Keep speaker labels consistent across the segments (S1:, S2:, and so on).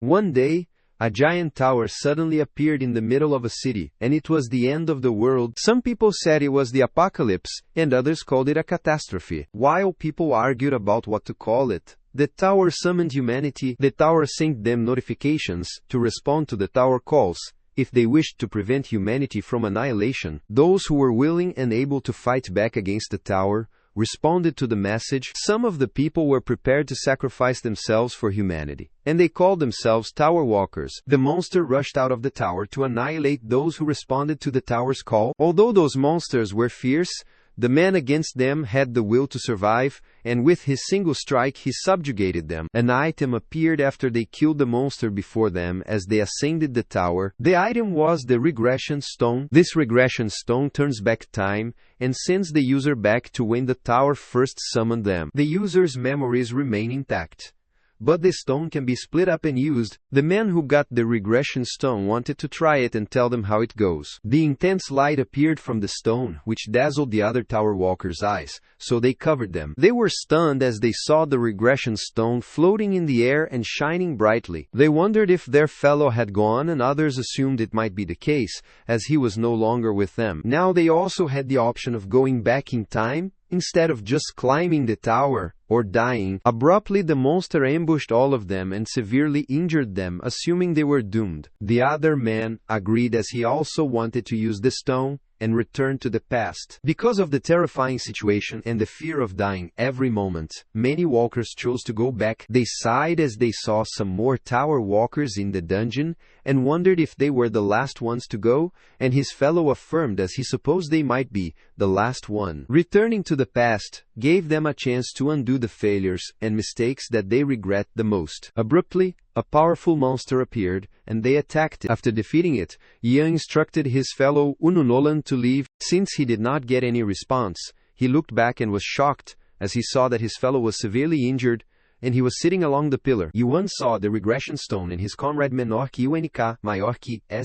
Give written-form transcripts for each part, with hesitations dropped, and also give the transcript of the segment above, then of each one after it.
S1: One day, a giant tower suddenly appeared in the middle of a city, and it was the end of the world. Some people said it was the apocalypse, and others called it a catastrophe. While people argued about what to call it, the tower summoned humanity. The tower sent them notifications to respond to the tower calls if they wished to prevent humanity from annihilation. Those who were willing and able to fight back against the tower responded to the message. Some of the people were prepared to sacrifice themselves for humanity, and they called themselves tower walkers. The monster rushed out of the tower to annihilate those who responded to the tower's call. Although those monsters were fierce, the man against them had the will to survive, and with his single strike he subjugated them. An item appeared after they killed the monster before them as they ascended the tower. The item was the regression stone. This regression stone turns back time and sends the user back to when the tower first summoned them. The user's memories remain intact, but the stone can be split up and used. The man who got the regression stone wanted to try it and tell them how it goes. The intense light appeared from the stone, which dazzled the other tower walkers' eyes, so they covered them. They were stunned as they saw the regression stone floating in the air and shining brightly. They wondered if their fellow had gone, and others assumed it might be the case, as he was no longer with them. Now they also had the option of going back in time, instead of just climbing the tower, or dying. Abruptly, the monster ambushed all of them and severely injured them, assuming they were doomed. The other man agreed, as he also wanted to use the stone and return to the past. Because of the terrifying situation and the fear of dying every moment, many walkers chose to go back. They sighed as they saw some more tower walkers in the dungeon and wondered if they were the last ones to go, and his fellow affirmed as he supposed they might be the last one. Returning to the past gave them a chance to undo the failures and mistakes that they regret the most. Abruptly, a powerful monster appeared, and they attacked it. After defeating it, Yang instructed his fellow Ununolan to leave. Since he did not get any response, he looked back and was shocked as he saw that his fellow was severely injured, and he was sitting along the pillar. Yuan saw the regression stone in his comrade Menor's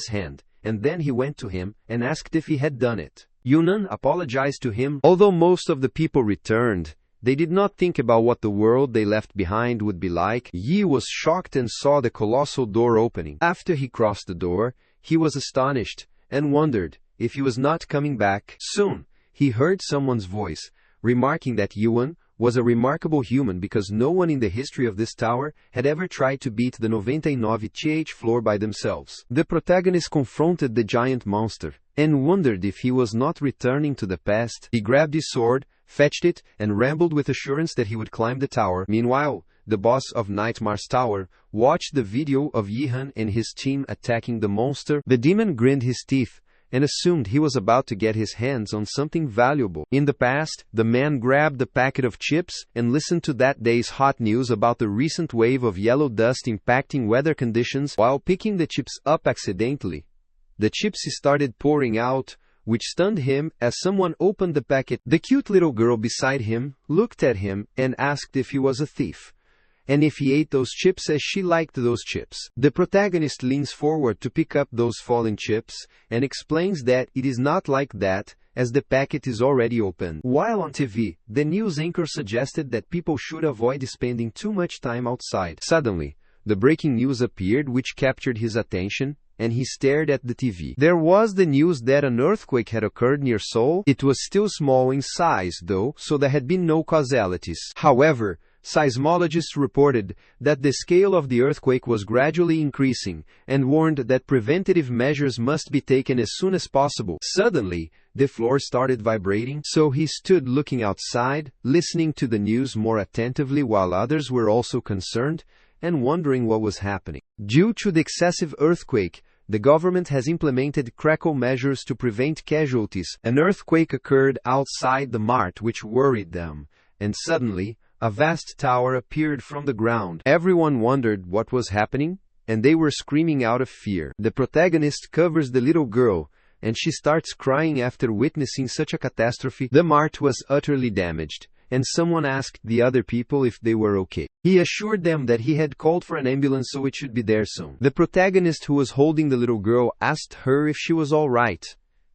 S1: hand, and then he went to him and asked if he had done it. Yunan apologized to him. Although most of the people returned, they did not think about what the world they left behind would be like. Yi was shocked and saw the colossal door opening. After he crossed the door, he was astonished and wondered if he was not coming back. Soon, he heard someone's voice, remarking that Yuan was a remarkable human because no one in the history of this tower had ever tried to beat the 99th floor by themselves. The protagonist confronted the giant monster and wondered if he was not returning to the past. He grabbed his sword, fetched it, and rambled with assurance that he would climb the tower. Meanwhile, the boss of Nightmare's tower watched the video of Yihan and his team attacking the monster. The demon grinned his teeth and assumed he was about to get his hands on something valuable. In the past, the man grabbed a packet of chips and listened to that day's hot news about the recent wave of yellow dust impacting weather conditions. While picking the chips up accidentally, the chips started pouring out, which stunned him as someone opened the packet. The cute little girl beside him looked at him and asked if he was a thief, and if he ate those chips as she liked those chips. The protagonist leans forward to pick up those fallen chips and explains that it is not like that, as the packet is already open. While on TV, the news anchor suggested that people should avoid spending too much time outside. Suddenly, the breaking news appeared, which captured his attention, and he stared at the TV. There was the news that an earthquake had occurred near Seoul. It was still small in size, though, so there had been no causalities. However, seismologists reported that the scale of the earthquake was gradually increasing and warned that preventative measures must be taken as soon as possible. Suddenly, the floor started vibrating, so he stood looking outside, listening to the news more attentively, while others were also concerned and wondering what was happening. Due to the excessive earthquake, the government has implemented critical measures to prevent casualties. An earthquake occurred outside the mart, which worried them, and suddenly, a vast tower appeared from the ground. Everyone wondered what was happening, and they were screaming out of fear. The protagonist covers the little girl, and she starts crying after witnessing such a catastrophe. The mart was utterly damaged, and someone asked the other people if they were okay. He assured them that he had called for an ambulance, so it should be there soon. The protagonist, who was holding the little girl, asked her if she was all right,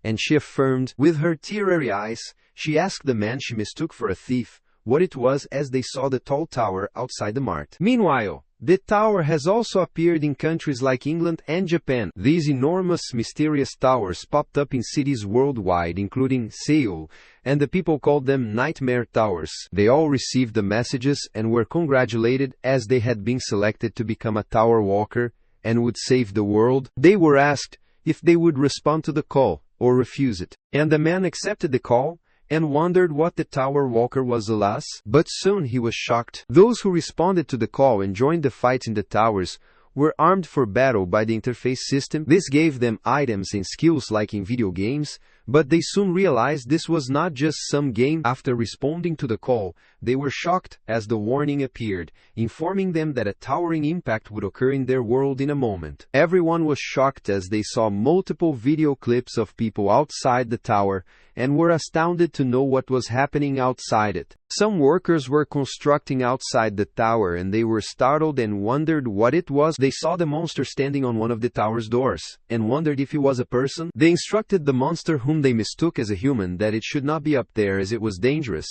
S1: and she affirmed. With her teary eyes, she asked the man she mistook for a thief what it was as they saw the tall tower outside the mart. Meanwhile, the tower has also appeared in countries like England and Japan. These enormous, mysterious towers popped up in cities worldwide, including Seoul, and the people called them Nightmare Towers. They all received the messages and were congratulated as they had been selected to become a tower walker and would save the world. They were asked if they would respond to the call or refuse it. And the man accepted the call and wondered what the tower walker was, alas. But soon he was shocked. Those who responded to the call and joined the fight in the towers were armed for battle by the interface system. This gave them items and skills like in video games, but they soon realized this was not just some game. After responding to the call, they were shocked as the warning appeared, informing them that a towering impact would occur in their world in a moment. Everyone was shocked as they saw multiple video clips of people outside the tower and were astounded to know what was happening outside it. Some workers were constructing outside the tower and they were startled and wondered what it was. They saw the monster standing on one of the tower's doors and wondered if he was a person. They instructed the monster, whom they mistook as a human, that it should not be up there as it was dangerous,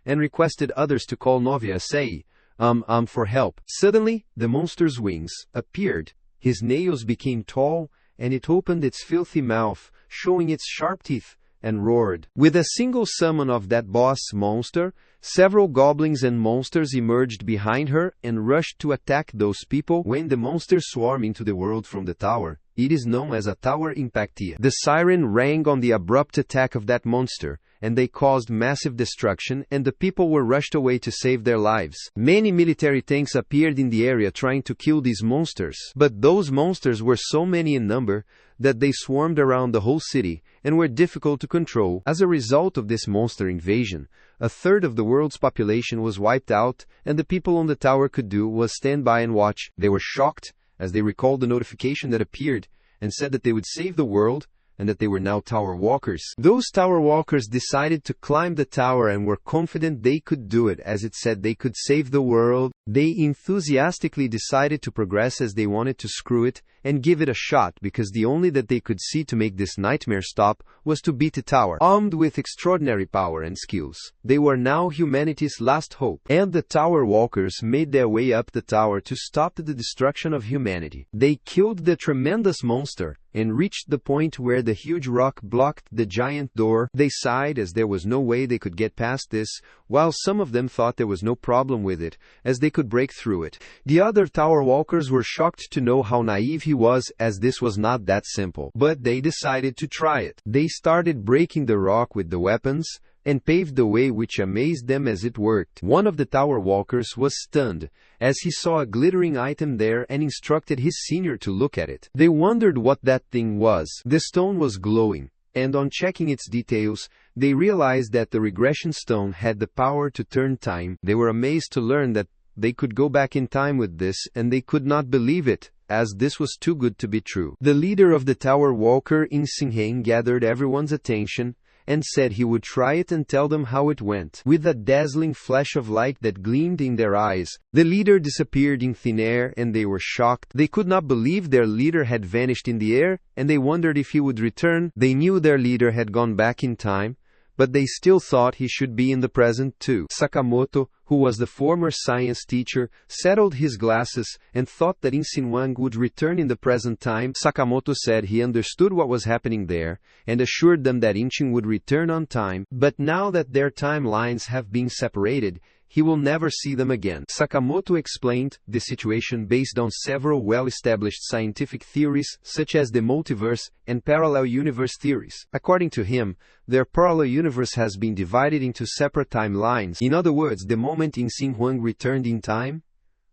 S1: and requested others to call Novia Sei for help. Suddenly, the monster's wings appeared, his nails became tall, and it opened its filthy mouth, showing its sharp teeth, and roared. With a single summon of that boss monster, several goblins and monsters emerged behind her and rushed to attack those people. When the monsters swarm into the world from the tower, it is known as a tower impactia. The siren rang on the abrupt attack of that monster, and they caused massive destruction, and the people were rushed away to save their lives. Many military tanks appeared in the area trying to kill these monsters, but those monsters were so many in number that they swarmed around the whole city and were difficult to control. As a result of this monster invasion, a third of the world's population was wiped out, and the people on the tower could do was stand by and watch. They were shocked as they recalled the notification that appeared and said that they would save the world, and that they were now tower walkers. Those tower walkers decided to climb the tower and were confident they could do it, as it said they could save the world. They enthusiastically decided to progress as they wanted to screw it and give it a shot, because the only that they could see to make this nightmare stop was to beat the tower. Armed with extraordinary power and skills, they were now humanity's last hope, and the tower walkers made their way up the tower to stop the destruction of humanity. They killed the tremendous monster and reached the point where the huge rock blocked the giant door. They sighed as there was no way they could get past this, while some of them thought there was no problem with it, as they could break through it. The other tower walkers were shocked to know how naive he was, as this was not that simple. But they decided to try it. They started breaking the rock with the weapons and paved the way, which amazed them as it worked. One of the tower walkers was stunned as he saw a glittering item there and instructed his senior to look at it. They wondered what that thing was. The stone was glowing, and on checking its details, they realized that the regression stone had the power to turn time. They were amazed to learn that they could go back in time with this, and they could not believe it, as this was too good to be true. The leader of the tower walker in Singheng gathered everyone's attention and said he would try it and tell them how it went. With a dazzling flash of light that gleamed in their eyes, the leader disappeared in thin air, and they were shocked. They could not believe their leader had vanished in the air, and they wondered if he would return. They knew their leader had gone back in time, but they still thought he should be in the present too. Sakamoto, who was the former science teacher, settled his glasses and thought that Insinwang would return in the present time. Sakamoto said he understood what was happening there and assured them that Inchin would return on time, but now that their timelines have been separated, he will never see them again. Sakamoto explained the situation based on several well-established scientific theories, such as the multiverse and parallel universe theories. According to him, their parallel universe has been divided into separate timelines. In other words, the moment Insin Huang returned in time,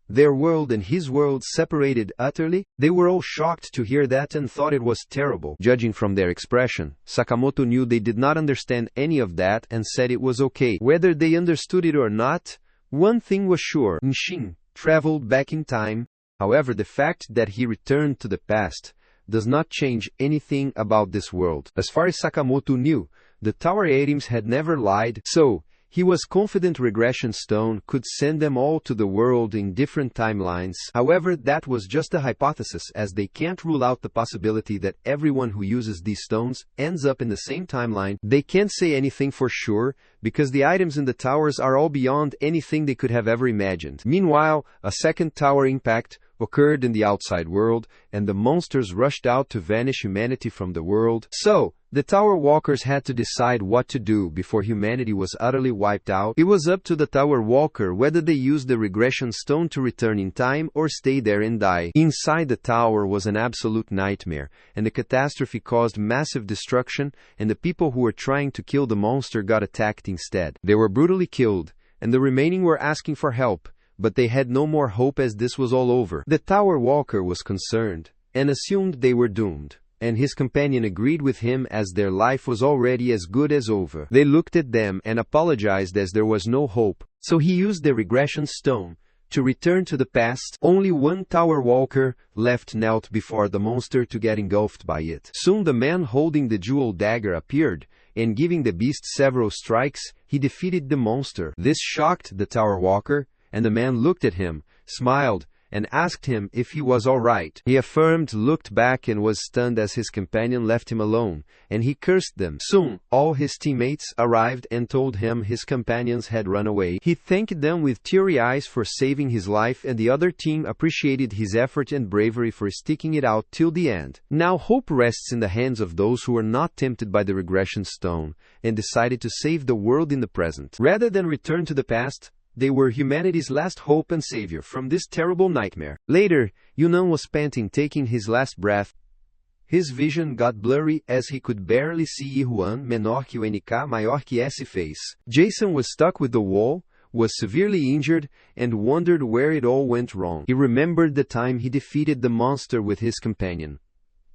S1: their world and his world separated utterly. They were all shocked to hear that and thought it was terrible. Judging from their expression, Sakamoto knew they did not understand any of that and said it was okay. Whether they understood it or not, one thing was sure: Nshin traveled back in time. However, the fact that he returned to the past does not change anything about this world. As far as Sakamoto knew, the Tower Items had never lied, so He was confident regression stone could send them all to the world in different timelines. However, that was just a hypothesis, as they can't rule out the possibility that everyone who uses these stones ends up in the same timeline. They can't say anything for sure, because the items in the towers are all beyond anything they could have ever imagined. Meanwhile, a second tower impact occurred in the outside world, and the monsters rushed out to vanish humanity from the world. So, the Tower Walkers had to decide what to do before humanity was utterly wiped out. It was up to the Tower Walker whether they used the regression stone to return in time or stay there and die. Inside the tower was an absolute nightmare, and the catastrophe caused massive destruction, and the people who were trying to kill the monster got attacked instead. They were brutally killed, and the remaining were asking for help, but they had no more hope as this was all over. The Tower Walker was concerned, and assumed they were doomed, and his companion agreed with him as their life was already as good as over. They looked at them and apologized as there was no hope, so he used the regression stone to return to the past. Only one Tower Walker left knelt before the monster to get engulfed by it. Soon the man holding the jewel dagger appeared, and giving the beast several strikes, he defeated the monster. This shocked the Tower Walker, and the man looked at him, smiled, and asked him if he was all right. He affirmed, looked back, and was stunned as his companion left him alone, and he cursed them. Soon, all his teammates arrived and told him his companions had run away. He thanked them with teary eyes for saving his life, and the other team appreciated his effort and bravery for sticking it out till the end. Now hope rests in the hands of those who are not tempted by the regression stone, and decided to save the world in the present. Rather than return to the past, they were humanity's last hope and savior from this terrible nightmare. Later, Yunnan was panting, taking his last breath. His vision got blurry as he could barely see Yuan, menor que o NK, maior que esse face. Jason was stuck with the wall, was severely injured, and wondered where it all went wrong. He remembered the time he defeated the monster with his companion,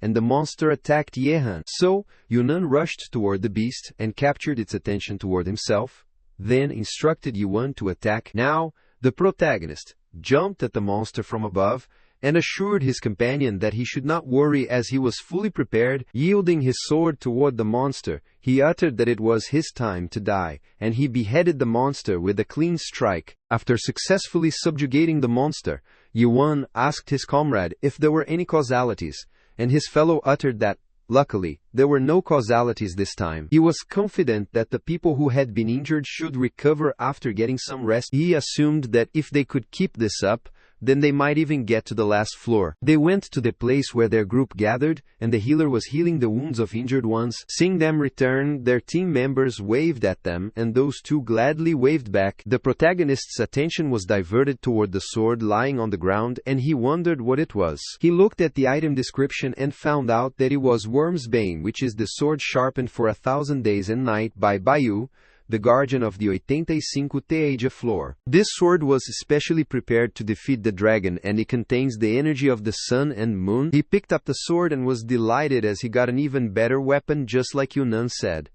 S1: and the monster attacked Yehan. So, Yunnan rushed toward the beast and captured its attention toward himself, then instructed Yuan to attack. Now, the protagonist jumped at the monster from above and assured his companion that he should not worry as he was fully prepared. Yielding his sword toward the monster, he uttered that it was his time to die, and he beheaded the monster with a clean strike. After successfully subjugating the monster, Yuan asked his comrade if there were any causalities, and his fellow uttered that, luckily, there were no causalities this time. He was confident that the people who had been injured should recover after getting some rest. He assumed that if they could keep this up, then they might even get to the last floor. They went to the place where their group gathered, and the healer was healing the wounds of injured ones. Seeing them return, their team members waved at them, and those two gladly waved back. The protagonist's attention was diverted toward the sword lying on the ground, and he wondered what it was. He looked at the item description and found out that it was Worm's Bane, which is the sword sharpened for 1,000 days and night by Bayu, the guardian of the 85 Teide floor. This sword was especially prepared to defeat the dragon, and it contains the energy of the sun and moon. He picked up the sword and was delighted as he got an even better weapon, just like Yunnan said.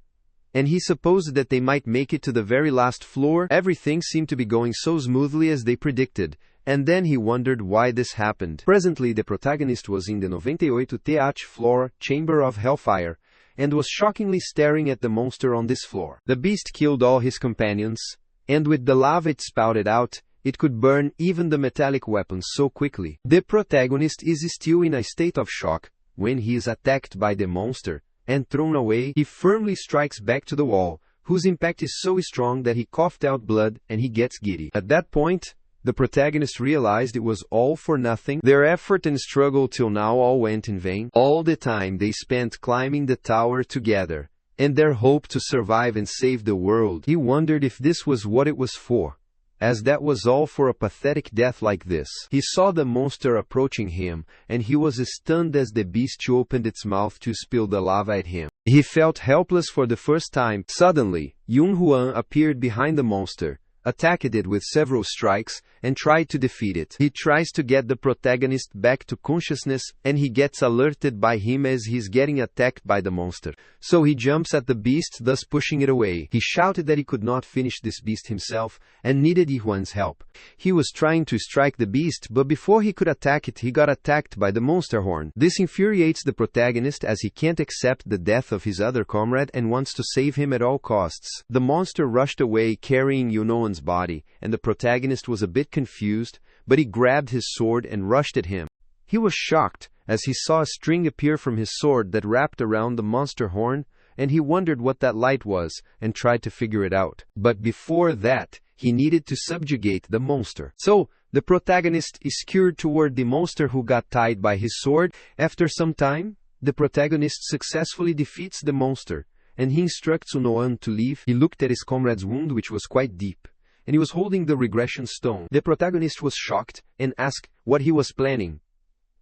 S1: And he supposed that they might make it to the very last floor. Everything seemed to be going so smoothly as they predicted, and then he wondered why this happened. Presently the protagonist was in the 98 Teach floor, chamber of hellfire, and was shockingly staring at the monster on this floor. The beast killed all his companions, and with the lava it spouted out, it could burn even the metallic weapons so quickly. The protagonist is still in a state of shock when he is attacked by the monster and thrown away. He firmly strikes back to the wall, whose impact is so strong that he coughed out blood and he gets giddy. At that point, the protagonist realized it was all for nothing. Their effort and struggle till now all went in vain. All the time they spent climbing the tower together, and their hope to survive and save the world. He wondered if this was what it was for, as that was all for a pathetic death like this. He saw the monster approaching him, and he was stunned as the beast opened its mouth to spill the lava at him. He felt helpless for the first time. Suddenly, Yun Huan appeared behind the monster, attacked it with several strikes, and tried to defeat it. He tries to get the protagonist back to consciousness, and he gets alerted by him as he's getting attacked by the monster. So he jumps at the beast, thus pushing it away. He shouted that he could not finish this beast himself, and needed Yihuan's help. He was trying to strike the beast, but before he could attack it, he got attacked by the monster horn. This infuriates the protagonist as he can't accept the death of his other comrade and wants to save him at all costs. The monster rushed away carrying Yunoan's body, and the protagonist was a bit confused, but he grabbed his sword and rushed at him. He was shocked as he saw a string appear from his sword that wrapped around the monster horn, and he wondered what that light was and tried to figure it out. But before that, he needed to subjugate the monster. So, the protagonist is skewed toward the monster who got tied by his sword. After some time, the protagonist successfully defeats the monster, and he instructs Yunoan to leave. He looked at his comrade's wound, which was quite deep, and he was holding the regression stone. The protagonist was shocked and asked what he was planning.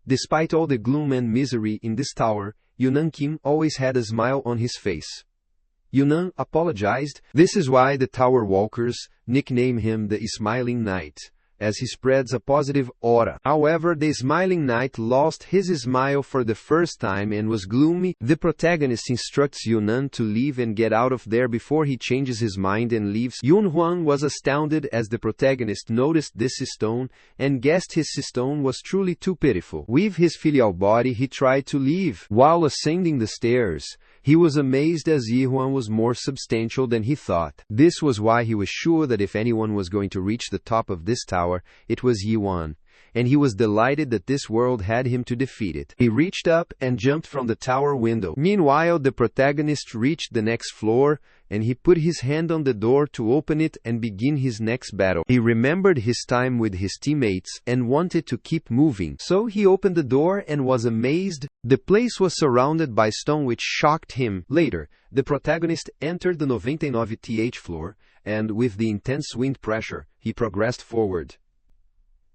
S1: Despite all the gloom and misery in this tower, Yunan Kim always had a smile on his face. Yunan apologized. This is why the tower walkers nickname him the Smiling Knight, as he spreads a positive aura. However, the Smiling Knight lost his smile for the first time and was gloomy. The protagonist instructs Yunan to leave and get out of there before he changes his mind and leaves. Yunhuan was astounded as the protagonist noticed this stone and guessed his stone was truly too pitiful. With his filial body, he tried to leave. While ascending the stairs, he was amazed as Yihuan was more substantial than he thought. This was why he was sure that if anyone was going to reach the top of this tower, it was Yihuan, and he was delighted that this world had him to defeat it. He reached up and jumped from the tower window. Meanwhile, the protagonist reached the next floor, and he put his hand on the door to open it and begin his next battle. He remembered his time with his teammates and wanted to keep moving. So he opened the door and was amazed. The place was surrounded by stone, which shocked him. Later, the protagonist entered the 99th floor, and with the intense wind pressure, he progressed forward.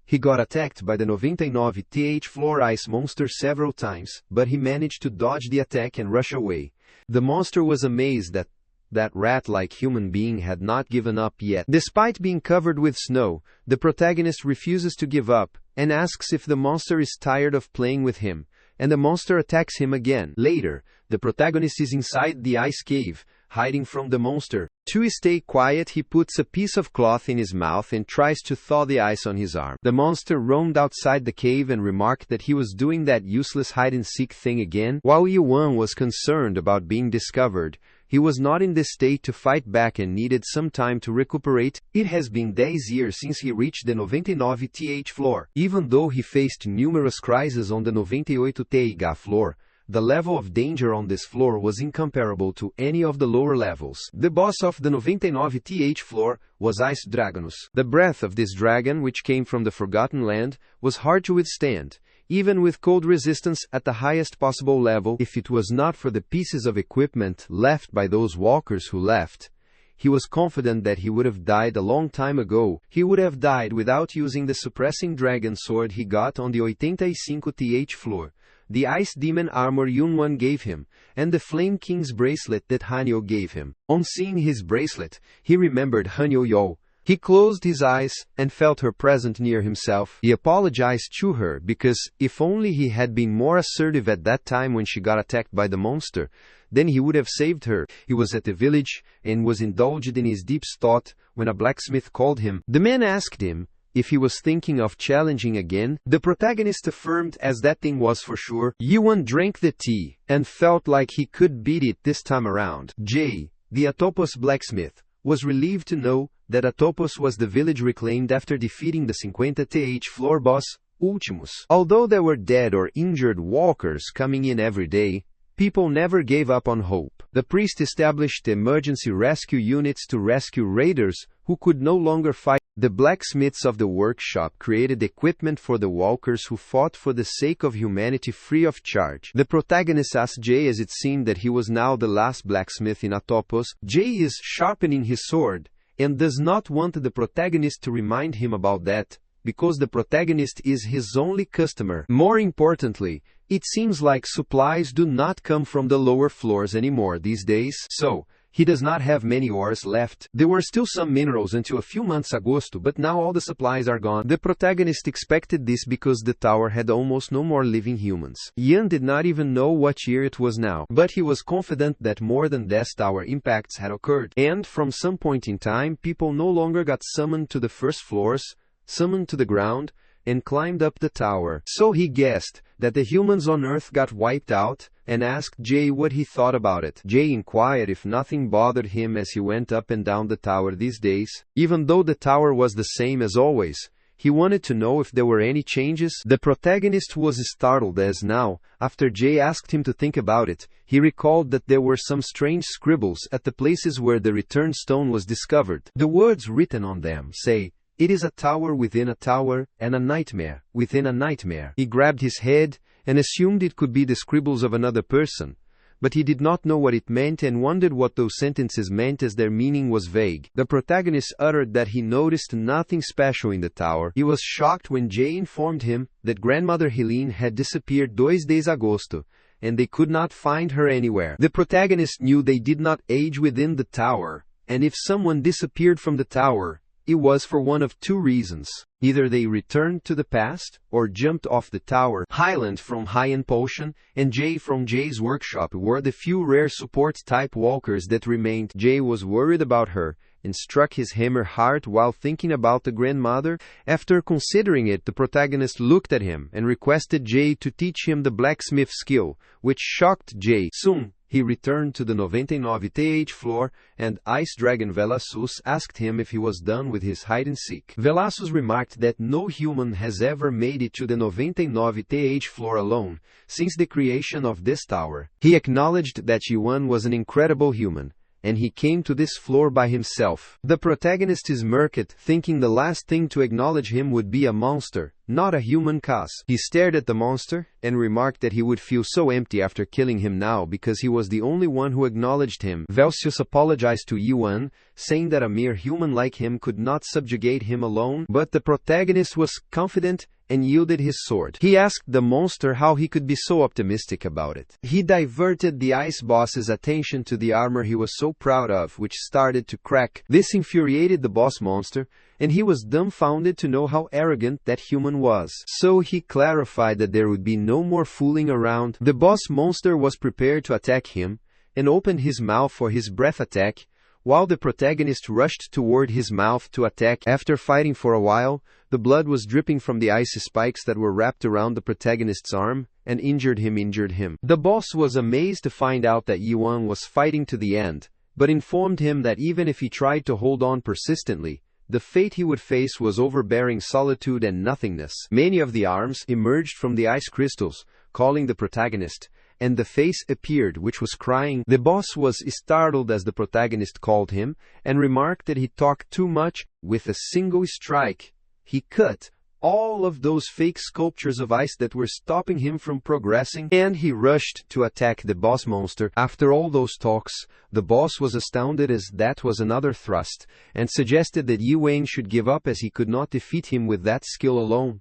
S1: He got attacked by the 99th floor ice monster several times, but he managed to dodge the attack and rush away. The monster was amazed that that rat-like human being had not given up yet. Despite being covered with snow, the protagonist refuses to give up and asks if the monster is tired of playing with him, and the monster attacks him again. Later, the protagonist is inside the ice cave, hiding from the monster. To stay quiet, he puts a piece of cloth in his mouth and tries to thaw the ice on his arm. The monster roamed outside the cave and remarked that he was doing that useless hide-and-seek thing again. While Yuan was concerned about being discovered, he was not in this state to fight back and needed some time to recuperate. It has been days years since he reached the 99th floor. Even though he faced numerous crises on the 98th floor, the level of danger on this floor was incomparable to any of the lower levels. The boss of the 99th floor was Ice Dragonus. The breath of this dragon, which came from the Forgotten Land, was hard to withstand, even with cold resistance at the highest possible level. If it was not for the pieces of equipment left by those walkers who left, he was confident that he would have died a long time ago. He would have died without using the suppressing dragon sword he got on the 85th floor, the Ice Demon armor Yunwan gave him, and the Flame King's bracelet that Hanyo gave him. On seeing his bracelet, he remembered Hanyo Yo. He closed his eyes and felt her present near himself. He apologized to her because if only he had been more assertive at that time when she got attacked by the monster, then he would have saved her. He was at the village and was indulged in his deep thought when a blacksmith called him. The man asked him if he was thinking of challenging again. The protagonist affirmed as that thing was for sure. Yuan drank the tea and felt like he could beat it this time around. Jay, the Atopos blacksmith, was relieved to know that Atopos was the village reclaimed after defeating the 50th floor boss, Ultimus. Although there were dead or injured walkers coming in every day, people never gave up on hope. The priest established emergency rescue units to rescue raiders who could no longer fight. The blacksmiths of the workshop created equipment for the walkers who fought for the sake of humanity free of charge. The protagonist asked Jay as it seemed that he was now the last blacksmith in Atopos. Jay is sharpening his sword and does not want the protagonist to remind him about that, because the protagonist is his only customer. More importantly, it seems like supplies do not come from the lower floors anymore these days, so He does not have many ores left. There were still some minerals until a few months ago, but now all the supplies are gone. The protagonist expected this because the tower had almost no more living humans. Yan did not even know what year it was now, but he was confident that more than death tower impacts had occurred. And from some point in time, people no longer got summoned to the first floors, summoned to the ground, and climbed up the tower. So he guessed that the humans on Earth got wiped out, and asked Jay what he thought about it. Jay inquired if nothing bothered him as he went up and down the tower these days. Even though the tower was the same as always, he wanted to know if there were any changes. The protagonist was startled as now, after Jay asked him to think about it, he recalled that there were some strange scribbles at the places where the return stone was discovered. The words written on them say, "It is a tower within a tower, and a nightmare within a nightmare." He grabbed his head and assumed it could be the scribbles of another person, but he did not know what it meant and wondered what those sentences meant as their meaning was vague. The protagonist uttered that he noticed nothing special in the tower. He was shocked when Jay informed him that grandmother Helene had disappeared 2 days agosto, and they could not find her anywhere. The protagonist knew they did not age within the tower, and if someone disappeared from the tower, it was for one of two reasons. Either they returned to the past, or jumped off the tower. Highland from High Impulsion, and Jay from Jay's workshop were the few rare support-type walkers that remained. Jay was worried about her, and struck his hammer hard while thinking about the grandmother. After considering it, the protagonist looked at him, and requested Jay to teach him the blacksmith skill, which shocked Jay. Soon, he returned to the 99th floor, and Ice Dragon Velassus asked him if he was done with his hide-and-seek. Velassus remarked that no human has ever made it to the 99th floor alone, since the creation of this tower. He acknowledged that Yuan was an incredible human, and he came to this floor by himself. The protagonist smirked, thinking the last thing to acknowledge him would be a monster, not a human cause. He stared at the monster, and remarked that he would feel so empty after killing him now because he was the only one who acknowledged him. Velsius apologized to Yuan, saying that a mere human like him could not subjugate him alone, but the protagonist was confident and yielded his sword. He asked the monster how he could be so optimistic about it. He diverted the ice boss's attention to the armor he was so proud of, which started to crack. This infuriated the boss monster, and he was dumbfounded to know how arrogant that human was. So he clarified that there would be no more fooling around. The boss monster was prepared to attack him, and opened his mouth for his breath attack, while the protagonist rushed toward his mouth to attack. After fighting for a while, the blood was dripping from the ice spikes that were wrapped around the protagonist's arm, and injured him. The boss was amazed to find out that Yuan was fighting to the end, but informed him that even if he tried to hold on persistently, the fate he would face was overbearing solitude and nothingness. Many of the arms emerged from the ice crystals, calling the protagonist, and the face appeared, which was crying. The boss was startled as the protagonist called him, and remarked that he talked too much. With a single strike, he cut all of those fake sculptures of ice that were stopping him from progressing, and he rushed to attack the boss monster. After all those talks, the boss was astounded as that was another thrust, and suggested that Yuan should give up as he could not defeat him with that skill alone.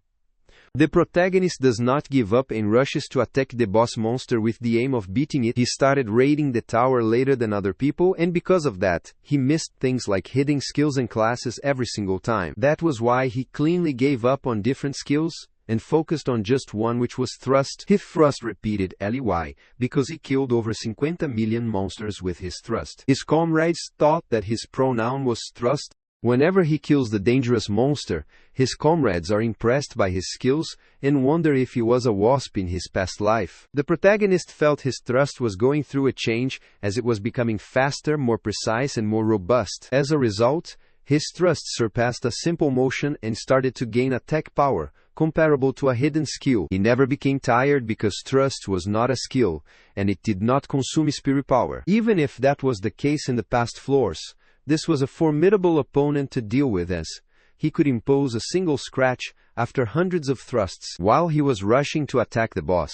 S1: The protagonist does not give up and rushes to attack the boss monster with the aim of beating it. He started raiding the tower later than other people, and because of that, he missed things like hidden skills and classes every single time. That was why he cleanly gave up on different skills, and focused on just one, which was thrust. He thrust repeated LEY, because he killed over 50 million monsters with his thrust. His comrades thought that his pronoun was thrust. Whenever he kills the dangerous monster, his comrades are impressed by his skills, and wonder if he was a wasp in his past life. The protagonist felt his thrust was going through a change, as it was becoming faster, more precise, and more robust. As a result, his thrust surpassed a simple motion and started to gain attack power, comparable to a hidden skill. He never became tired because thrust was not a skill, and it did not consume spirit power. Even if that was the case in the past floors, this was a formidable opponent to deal with, as he could impose a single scratch after hundreds of thrusts. While he was rushing to attack the boss,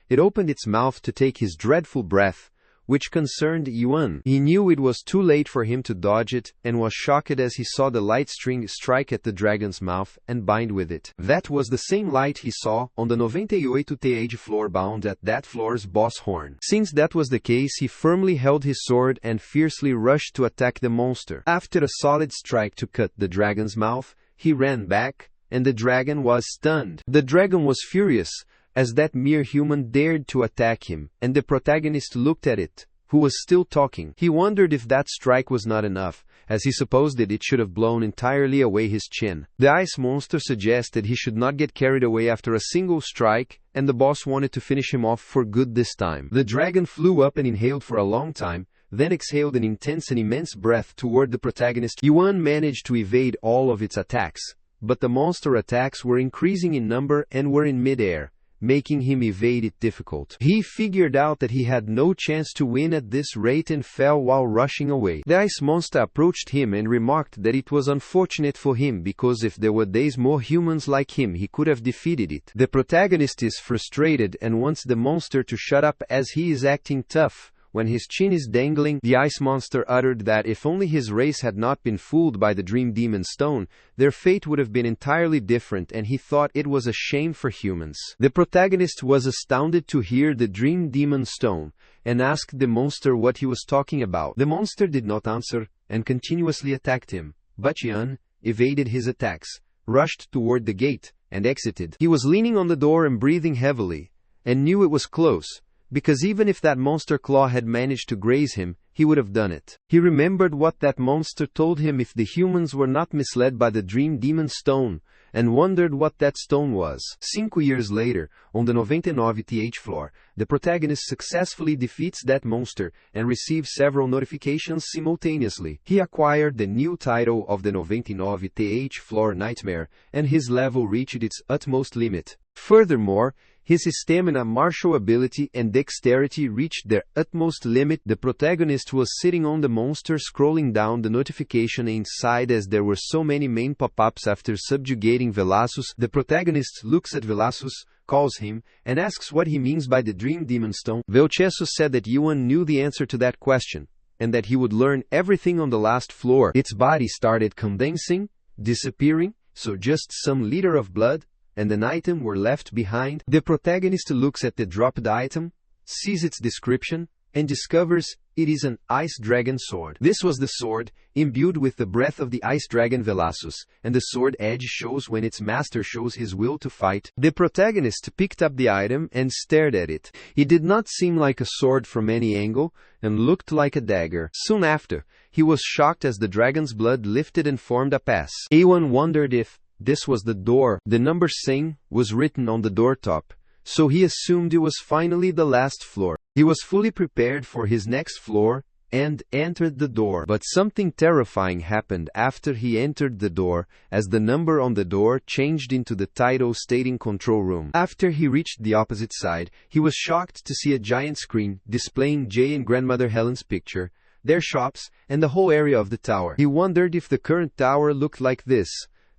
S1: it opened its mouth to take his dreadful breath, which concerned Yuan. He knew it was too late for him to dodge it, and was shocked as he saw the light string strike at the dragon's mouth and bind with it. That was the same light he saw on the 98th floor bound at that floor's boss horn. Since that was the case, he firmly held his sword and fiercely rushed to attack the monster. After a solid strike to cut the dragon's mouth, he ran back, and the dragon was stunned. The dragon was furious, as that mere human dared to attack him, and the protagonist looked at it, who was still talking. He wondered if that strike was not enough, as he supposed that it should have blown entirely away his chin. The ice monster suggested he should not get carried away after a single strike, and the boss wanted to finish him off for good this time. The dragon flew up and inhaled for a long time, then exhaled an intense and immense breath toward the protagonist. Yuan managed to evade all of its attacks, but the monster attacks were increasing in number and were in mid-air, making him evade it difficult. He figured out that he had no chance to win at this rate and fell while rushing away. The ice monster approached him and remarked that it was unfortunate for him because if there were days more humans like him he could have defeated it. The protagonist is frustrated and wants the monster to shut up as he is acting tough. When his chin is dangling, the ice monster uttered that if only his race had not been fooled by the Dream Demon Stone, their fate would have been entirely different, and he thought it was a shame for humans. The protagonist was astounded to hear the Dream Demon Stone, and asked the monster what he was talking about. The monster did not answer, and continuously attacked him, but Yuan evaded his attacks, rushed toward the gate, and exited. He was leaning on the door and breathing heavily, and knew it was close, because even if that monster claw had managed to graze him, he would have done it. He remembered what that monster told him if the humans were not misled by the Dream Demon Stone, and wondered what that stone was. 5 years later, on the 99th floor, the protagonist successfully defeats that monster and receives several notifications simultaneously. He acquired the new title of the 99th floor Nightmare, and his level reached its utmost limit. Furthermore, his stamina, martial ability, and dexterity reached their utmost limit. The protagonist was sitting on the monster scrolling down the notification inside as there were so many main pop-ups after subjugating Velassus. The protagonist looks at Velassus, calls him, and asks what he means by the Dream Demon Stone. Velchesus said that Yuan knew the answer to that question, and that he would learn everything on the last floor. Its body started condensing, disappearing, so just some liter of blood and an item were left behind. The protagonist looks at the dropped item, sees its description, and discovers it is an ice dragon sword. This was the sword, imbued with the breath of the ice dragon Velassus, and the sword edge shows when its master shows his will to fight. The protagonist picked up the item and stared at it. It did not seem like a sword from any angle, and looked like a dagger. Soon after, he was shocked as the dragon's blood lifted and formed a pass. Yuan wondered if this was the door. The number Sing was written on the door top, so he assumed it was finally the last floor. He was fully prepared for his next floor, and entered the door. But something terrifying happened after he entered the door, as the number on the door changed into the title stating Control Room. After he reached the opposite side, he was shocked to see a giant screen displaying Jay and Grandmother Helen's picture, their shops, and the whole area of the tower. He wondered if the current tower looked like this,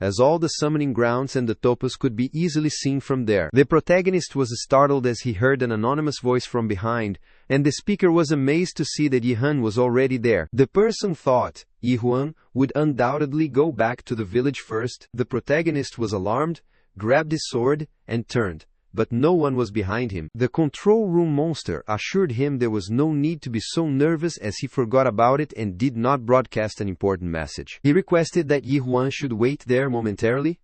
S1: as all the summoning grounds and the topos could be easily seen from there. The protagonist was startled as he heard an anonymous voice from behind, and the speaker was amazed to see that Yihan was already there. The person thought Yihuan would undoubtedly go back to the village first. The protagonist was alarmed, grabbed his sword, and turned, but no one was behind him. The control room monster assured him there was no need to be so nervous as he forgot about it and did not broadcast an important message. He requested that Yihuan should wait there momentarily,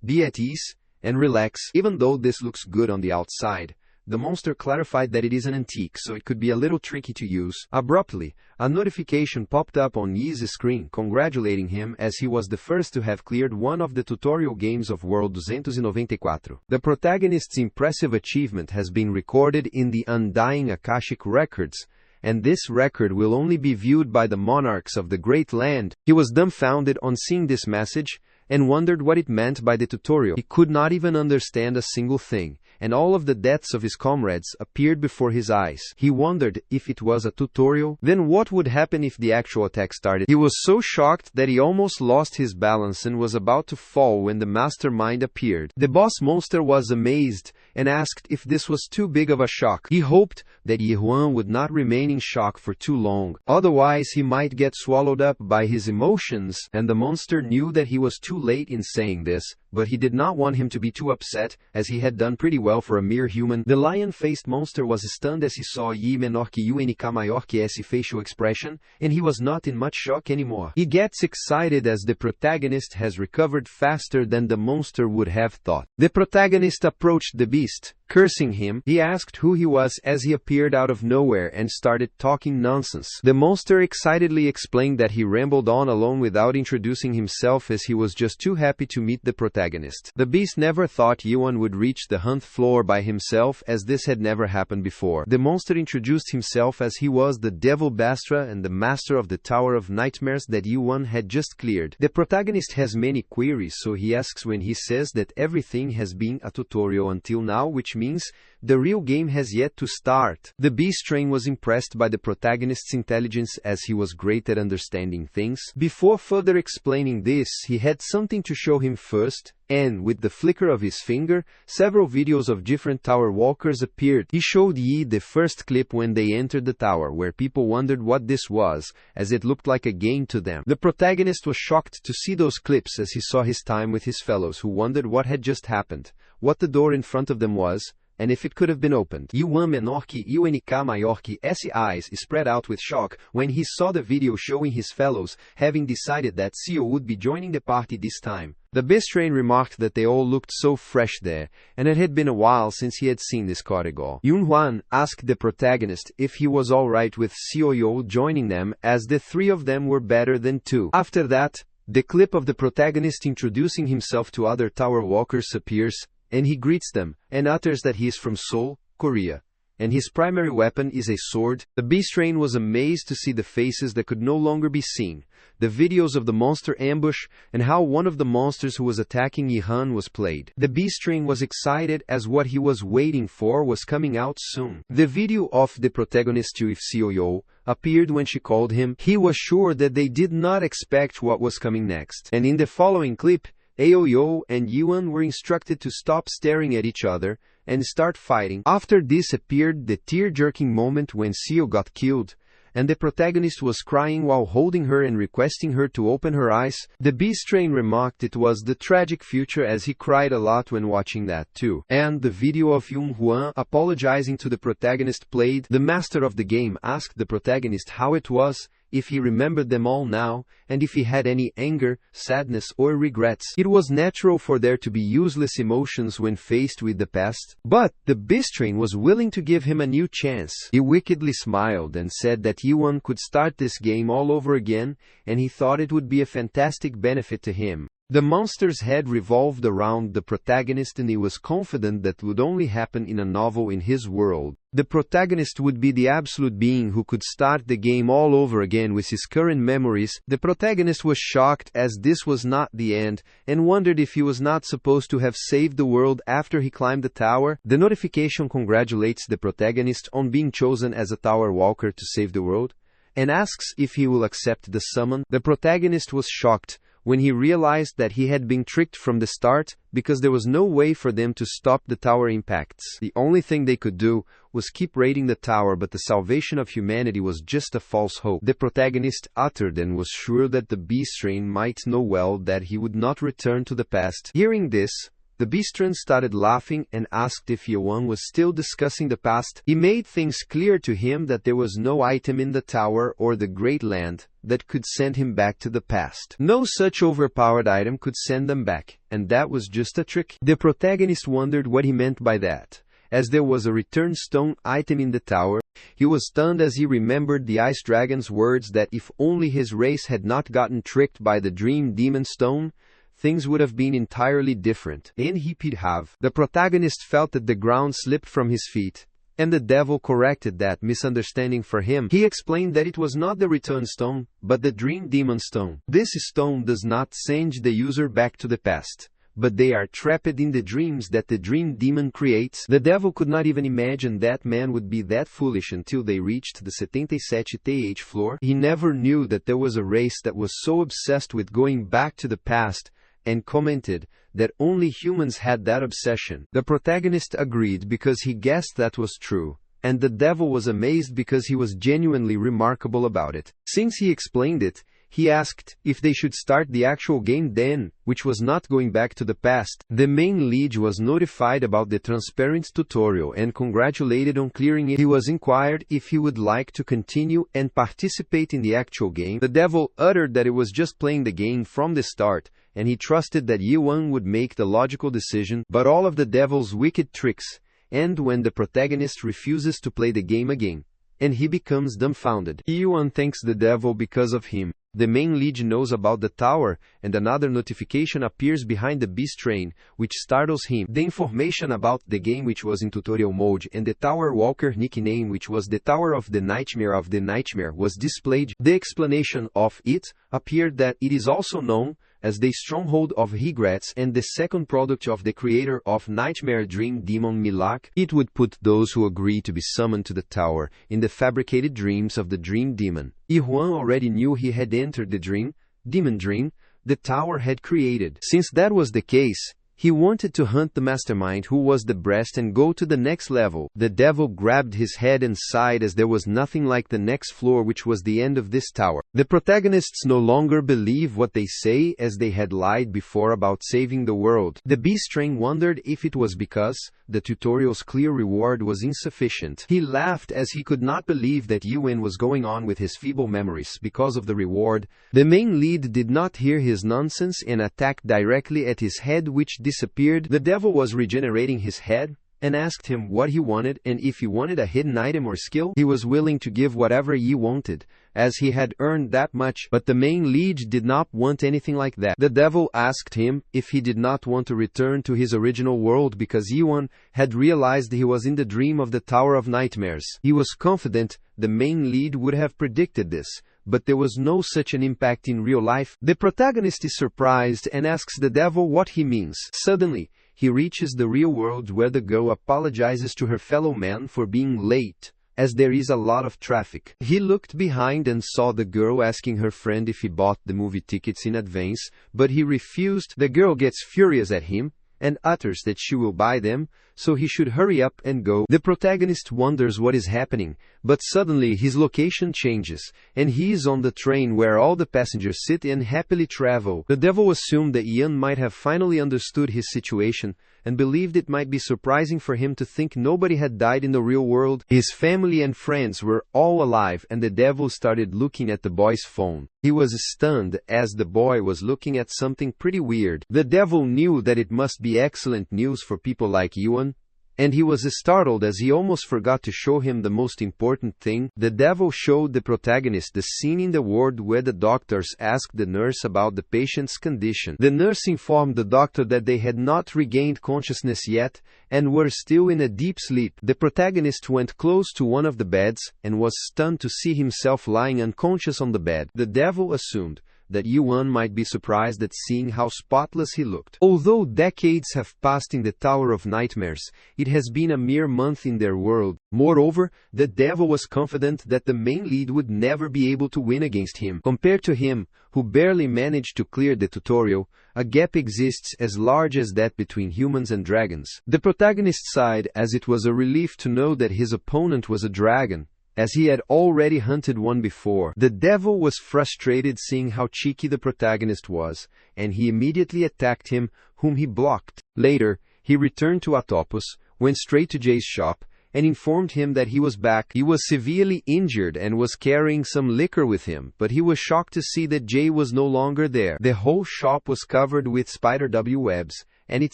S1: be at ease, and relax. Even though this looks good on the outside, the monster clarified that it is an antique, so it could be a little tricky to use. Abruptly, a notification popped up on Yi's screen congratulating him as he was the first to have cleared one of the tutorial games of World 294. The protagonist's impressive achievement has been recorded in the Undying Akashic Records, and this record will only be viewed by the monarchs of the Great Land. He was dumbfounded on seeing this message, and wondered what it meant by the tutorial. He could not even understand a single thing, and all of the deaths of his comrades appeared before his eyes. He wondered if it was a tutorial. Then what would happen if the actual attack started? He was so shocked that he almost lost his balance and was about to fall when the mastermind appeared. The boss monster was amazed and asked if this was too big of a shock. He hoped that Yuan would not remain in shock for too long, otherwise he might get swallowed up by his emotions, and the monster knew that he was too late in saying this, but he did not want him to be too upset, as he had done pretty well for a mere human. The lion-faced monster was stunned as he saw Y menor que U and K maior que S facial expression, and he was not in much shock anymore. He gets excited as the protagonist has recovered faster than the monster would have thought. The protagonist approached the beast, cursing him. He asked who he was as he appeared out of nowhere and started talking nonsense. The monster excitedly explained that he rambled on alone without introducing himself, as he was just too happy to meet the protagonist. The beast never thought Yuan would reach the hunt floor by himself, as this had never happened before. The monster introduced himself as he was the Devil Bastra and the master of the Tower of Nightmares that Yuan had just cleared. The protagonist has many queries, so he asks when he says that everything has been a tutorial until now, which means the real game has yet to start. The beast train was impressed by the protagonist's intelligence, as he was great at understanding things. Before further explaining this, he had something to show him first, and with the flicker of his finger, several videos of different tower walkers appeared. He showed Yi the first clip when they entered the tower, where people wondered what this was, as it looked like a game to them. The protagonist was shocked to see those clips, as he saw his time with his fellows, who wondered what had just happened, what the door in front of them was, and if it could have been opened. Yuan menor que U and K maior que S eyes spread out with shock when he saw the video showing his fellows, having decided that Seo would be joining the party this time. The beast train remarked that they all looked so fresh there, and it had been a while since he had seen this category. Yunhuan asked the protagonist if he was alright with Xiao joining them, as the three of them were better than two. After that, the clip of the protagonist introducing himself to other tower walkers appears, and he greets them, and utters that he is from Seoul, Korea, and his primary weapon is a sword. The beast train was amazed to see the faces that could no longer be seen, the videos of the monster ambush, and how one of the monsters who was attacking Yihan was played. The beast train was excited, as what he was waiting for was coming out soon. The video of the protagonist with Xiao appeared when she called him. He was sure that they did not expect what was coming next, and in the following clip, Aoyo and Yuan were instructed to stop staring at each other and start fighting. After this appeared the tear-jerking moment when Seo got killed, and the protagonist was crying while holding her and requesting her to open her eyes. The beast train remarked it was the tragic future, as he cried a lot when watching that too. And the video of Yun Huan apologizing to the protagonist played. The master of the game asked the protagonist how it was, if he remembered them all now, and if he had any anger, sadness or regrets. It was natural for there to be useless emotions when faced with the past, but the beast train was willing to give him a new chance. He wickedly smiled and said that Yuan could start this game all over again, and he thought it would be a fantastic benefit to him. The monster's head revolved around the protagonist, and he was confident that would only happen in a novel in his world. The protagonist would be the absolute being who could start the game all over again with his current memories. The protagonist was shocked, as this was not the end, and wondered if he was not supposed to have saved the world after he climbed the tower. The notification congratulates the protagonist on being chosen as a tower walker to save the world, and asks if he will accept the summon. The protagonist was shocked when he realized that he had been tricked from the start, because there was no way for them to stop the tower impacts. The only thing they could do was keep raiding the tower, but the salvation of humanity was just a false hope. The protagonist uttered and was sure that the beast train might know well that he would not return to the past. Hearing this, the beast train started laughing and asked if Yuan was still discussing the past. He made things clear to him that there was no item in the tower or the great land that could send him back to the past. No such overpowered item could send them back, and that was just a trick. The protagonist wondered what he meant by that, as there was a return stone item in the tower. He was stunned as he remembered the ice dragon's words that if only his race had not gotten tricked by the dream demon stone, things would have been entirely different. And he could have. The protagonist felt that the ground slipped from his feet, and the devil corrected that misunderstanding for him. He explained that it was not the return stone, but the dream demon stone. This stone does not send the user back to the past, but they are trapped in the dreams that the dream demon creates. The devil could not even imagine that man would be that foolish until they reached the 77th floor. He never knew that there was a race that was so obsessed with going back to the past, and commented that only humans had that obsession. The protagonist agreed because he guessed that was true, and the devil was amazed because he was genuinely remarkable about it. Since he explained it, he asked if they should start the actual game then, which was not going back to the past. The main lead was notified about the transparent tutorial and congratulated on clearing it. He was inquired if he would like to continue and participate in the actual game. The devil uttered that it was just playing the game from the start, and he trusted that Yuan would make the logical decision, but all of the devil's wicked tricks end when the protagonist refuses to play the game again, and he becomes dumbfounded. Yuan thanks the devil because of him. The main lead knows about the tower, and another notification appears behind the beast train, which startles him. The information about the game, which was in tutorial mode, and the tower walker nickname, which was the Tower of the Nightmare, was displayed. The explanation of it appeared that it is also known as the Stronghold of Regrets and the second product of the creator of Nightmare Dream Demon Milak. It would put those who agree to be summoned to the tower in the fabricated dreams of the dream demon. Yuan already knew he had entered the demon dream, the tower had created. Since that was the case, he wanted to hunt the mastermind who was the breast and go to the next level. The devil grabbed his head and sighed as there was nothing like the next floor, which was the end of this tower. The protagonists no longer believe what they say, as they had lied before about saving the world. The beast train wondered if it was because the tutorial's clear reward was insufficient. He laughed as he could not believe that Yuan was going on with his feeble memories because of the reward. The main lead did not hear his nonsense and attacked directly at his head, which disappeared. The devil was regenerating his head and asked him what he wanted, and if he wanted a hidden item or skill, he was willing to give whatever he wanted, as he had earned that much. But the main lead did not want anything like that. The devil asked him if he did not want to return to his original world because Yuan had realized he was in the dream of the Tower of Nightmares. He was confident the main lead would have predicted this, but there was no such an impact in real life. The protagonist is surprised and asks the devil what he means. Suddenly, he reaches the real world where the girl apologizes to her fellow man for being late, as there is a lot of traffic. He looked behind and saw the girl asking her friend if he bought the movie tickets in advance, but he refused. The girl gets furious at him and utters that she will buy them, so he should hurry up and go. The protagonist wonders what is happening, but suddenly his location changes, and he is on the train where all the passengers sit and happily travel. The devil assumed that Ian might have finally understood his situation, and believed it might be surprising for him to think nobody had died in the real world. His family and friends were all alive, and the devil started looking at the boy's phone. He was stunned as the boy was looking at something pretty weird. The devil knew that it must be excellent news for people like Yuan, and he was startled as he almost forgot to show him the most important thing. The devil showed the protagonist the scene in the ward where the doctors asked the nurse about the patient's condition. The nurse informed the doctor that they had not regained consciousness yet, and were still in a deep sleep. The protagonist went close to one of the beds, and was stunned to see himself lying unconscious on the bed. The devil assumed that Yuan might be surprised at seeing how spotless he looked. Although decades have passed in the Tower of Nightmares, it has been a mere month in their world. Moreover, the devil was confident that the main lead would never be able to win against him. Compared to him, who barely managed to clear the tutorial, a gap exists as large as that between humans and dragons. The protagonist sighed, as it was a relief to know that his opponent was a dragon, as he had already hunted one before. The devil was frustrated seeing how cheeky the protagonist was, and he immediately attacked him, whom he blocked. Later, he returned to Atopus, went straight to Jay's shop, and informed him that he was back. He was severely injured and was carrying some liquor with him, but he was shocked to see that Jay was no longer there. The whole shop was covered with spider webs, and it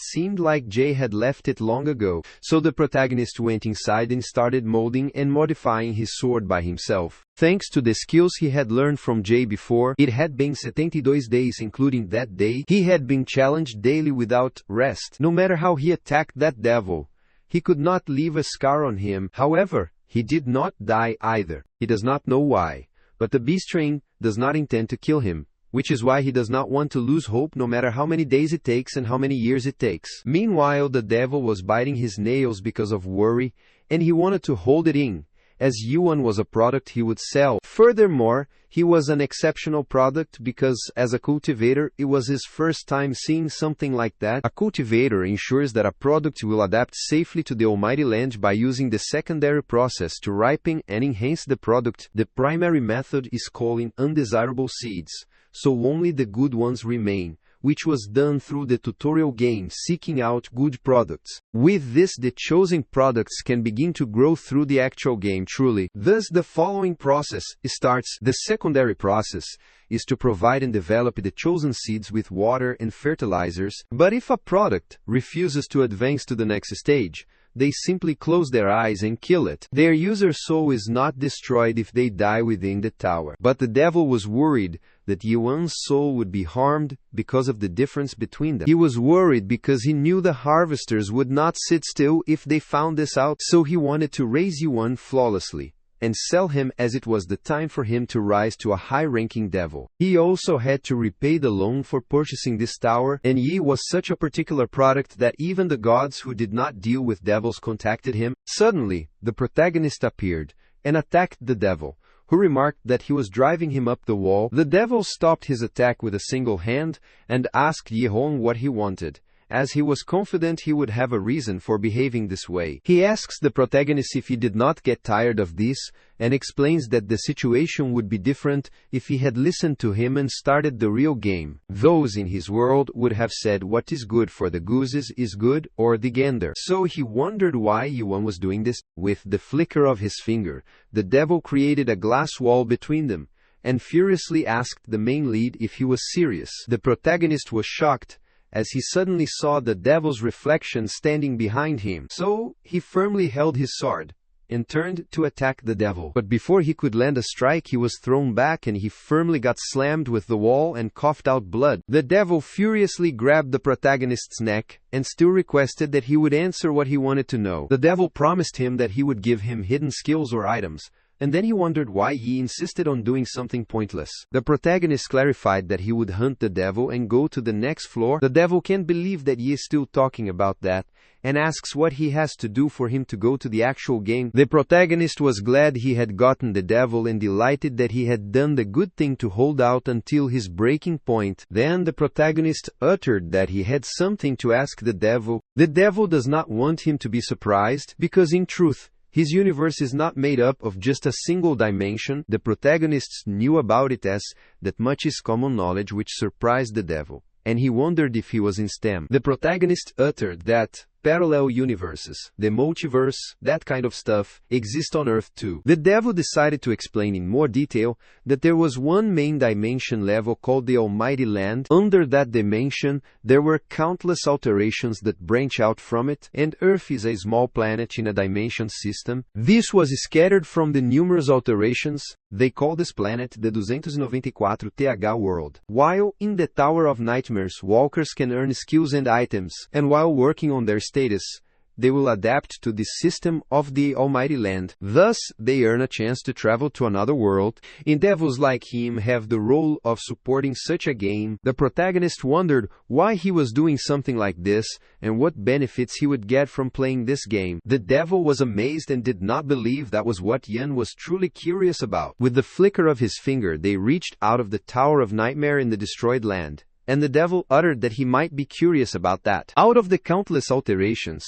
S1: seemed like Jay had left it long ago. So the protagonist went inside and started molding and modifying his sword by himself. Thanks to the skills he had learned from Jay before, it had been 72 days including that day. He had been challenged daily without rest. No matter how he attacked that devil, he could not leave a scar on him. However, he did not die either. He does not know why, but the beast train does not intend to kill him, which is why he does not want to lose hope no matter how many days it takes and how many years it takes. Meanwhile, the devil was biting his nails because of worry, and he wanted to hold it in, as yuan was a product he would sell. Furthermore, he was an exceptional product because, as a cultivator, it was his first time seeing something like that. A cultivator ensures that a product will adapt safely to the almighty land by using the secondary process to ripen and enhance the product. The primary method is culling undesirable seeds, so only the good ones remain, which was done through the tutorial game seeking out good products. With this, the chosen products can begin to grow through the actual game truly. Thus, the following process starts. The secondary process is to provide and develop the chosen seeds with water and fertilizers, but if a product refuses to advance to the next stage, they simply close their eyes and kill it. Their user soul is not destroyed if they die within the tower. But the devil was worried that Yuan's soul would be harmed because of the difference between them. He was worried because he knew the harvesters would not sit still if they found this out, so he wanted to raise Yuan flawlessly and sell him as it was the time for him to rise to a high-ranking devil. He also had to repay the loan for purchasing this tower, and Yi was such a particular product that even the gods who did not deal with devils contacted him. Suddenly, the protagonist appeared and attacked the devil, who remarked that he was driving him up the wall. The devil stopped his attack with a single hand and asked Yihong what he wanted, as he was confident he would have a reason for behaving this way. He asks the protagonist if he did not get tired of this, and explains that the situation would be different if he had listened to him and started the real game. Those in his world would have said what is good for the gooses is good, or the gander. So he wondered why Yuan was doing this. With the flicker of his finger, the devil created a glass wall between them, and furiously asked the main lead if he was serious. The protagonist was shocked, as he suddenly saw the devil's reflection standing behind him. So, he firmly held his sword and turned to attack the devil. But before he could land a strike, he was thrown back and he firmly got slammed with the wall and coughed out blood. The devil furiously grabbed the protagonist's neck and still requested that he would answer what he wanted to know. The devil promised him that he would give him hidden skills or items, and then he wondered why he insisted on doing something pointless. The protagonist clarified that he would hunt the devil and go to the next floor. The devil can't believe that he is still talking about that, and asks what he has to do for him to go to the actual game. The protagonist was glad he had gotten the devil and delighted that he had done the good thing to hold out until his breaking point. Then the protagonist uttered that he had something to ask the devil. The devil does not want him to be surprised, because in truth, his universe is not made up of just a single dimension. The protagonists knew about it as that much is common knowledge, which surprised the devil, and he wondered if he was in STEM. The protagonist uttered that parallel universes, the multiverse, that kind of stuff, exist on Earth too. The devil decided to explain in more detail that there was one main dimension level called the Almighty Land. Under that dimension, there were countless alterations that branch out from it, and Earth is a small planet in a dimension system. This was scattered from the numerous alterations. They call this planet the 294 TH world. While in the Tower of Nightmares, walkers can earn skills and items, and while working on their status, they will adapt to the system of the Almighty Land. Thus, they earn a chance to travel to another world. Devils like him have the role of supporting such a game. The protagonist wondered why he was doing something like this, and what benefits he would get from playing this game. The devil was amazed and did not believe that was what Yan was truly curious about. With the flicker of his finger, they reached out of the Tower of Nightmare in the destroyed land, and the devil uttered that he might be curious about that. Out of the countless alterations,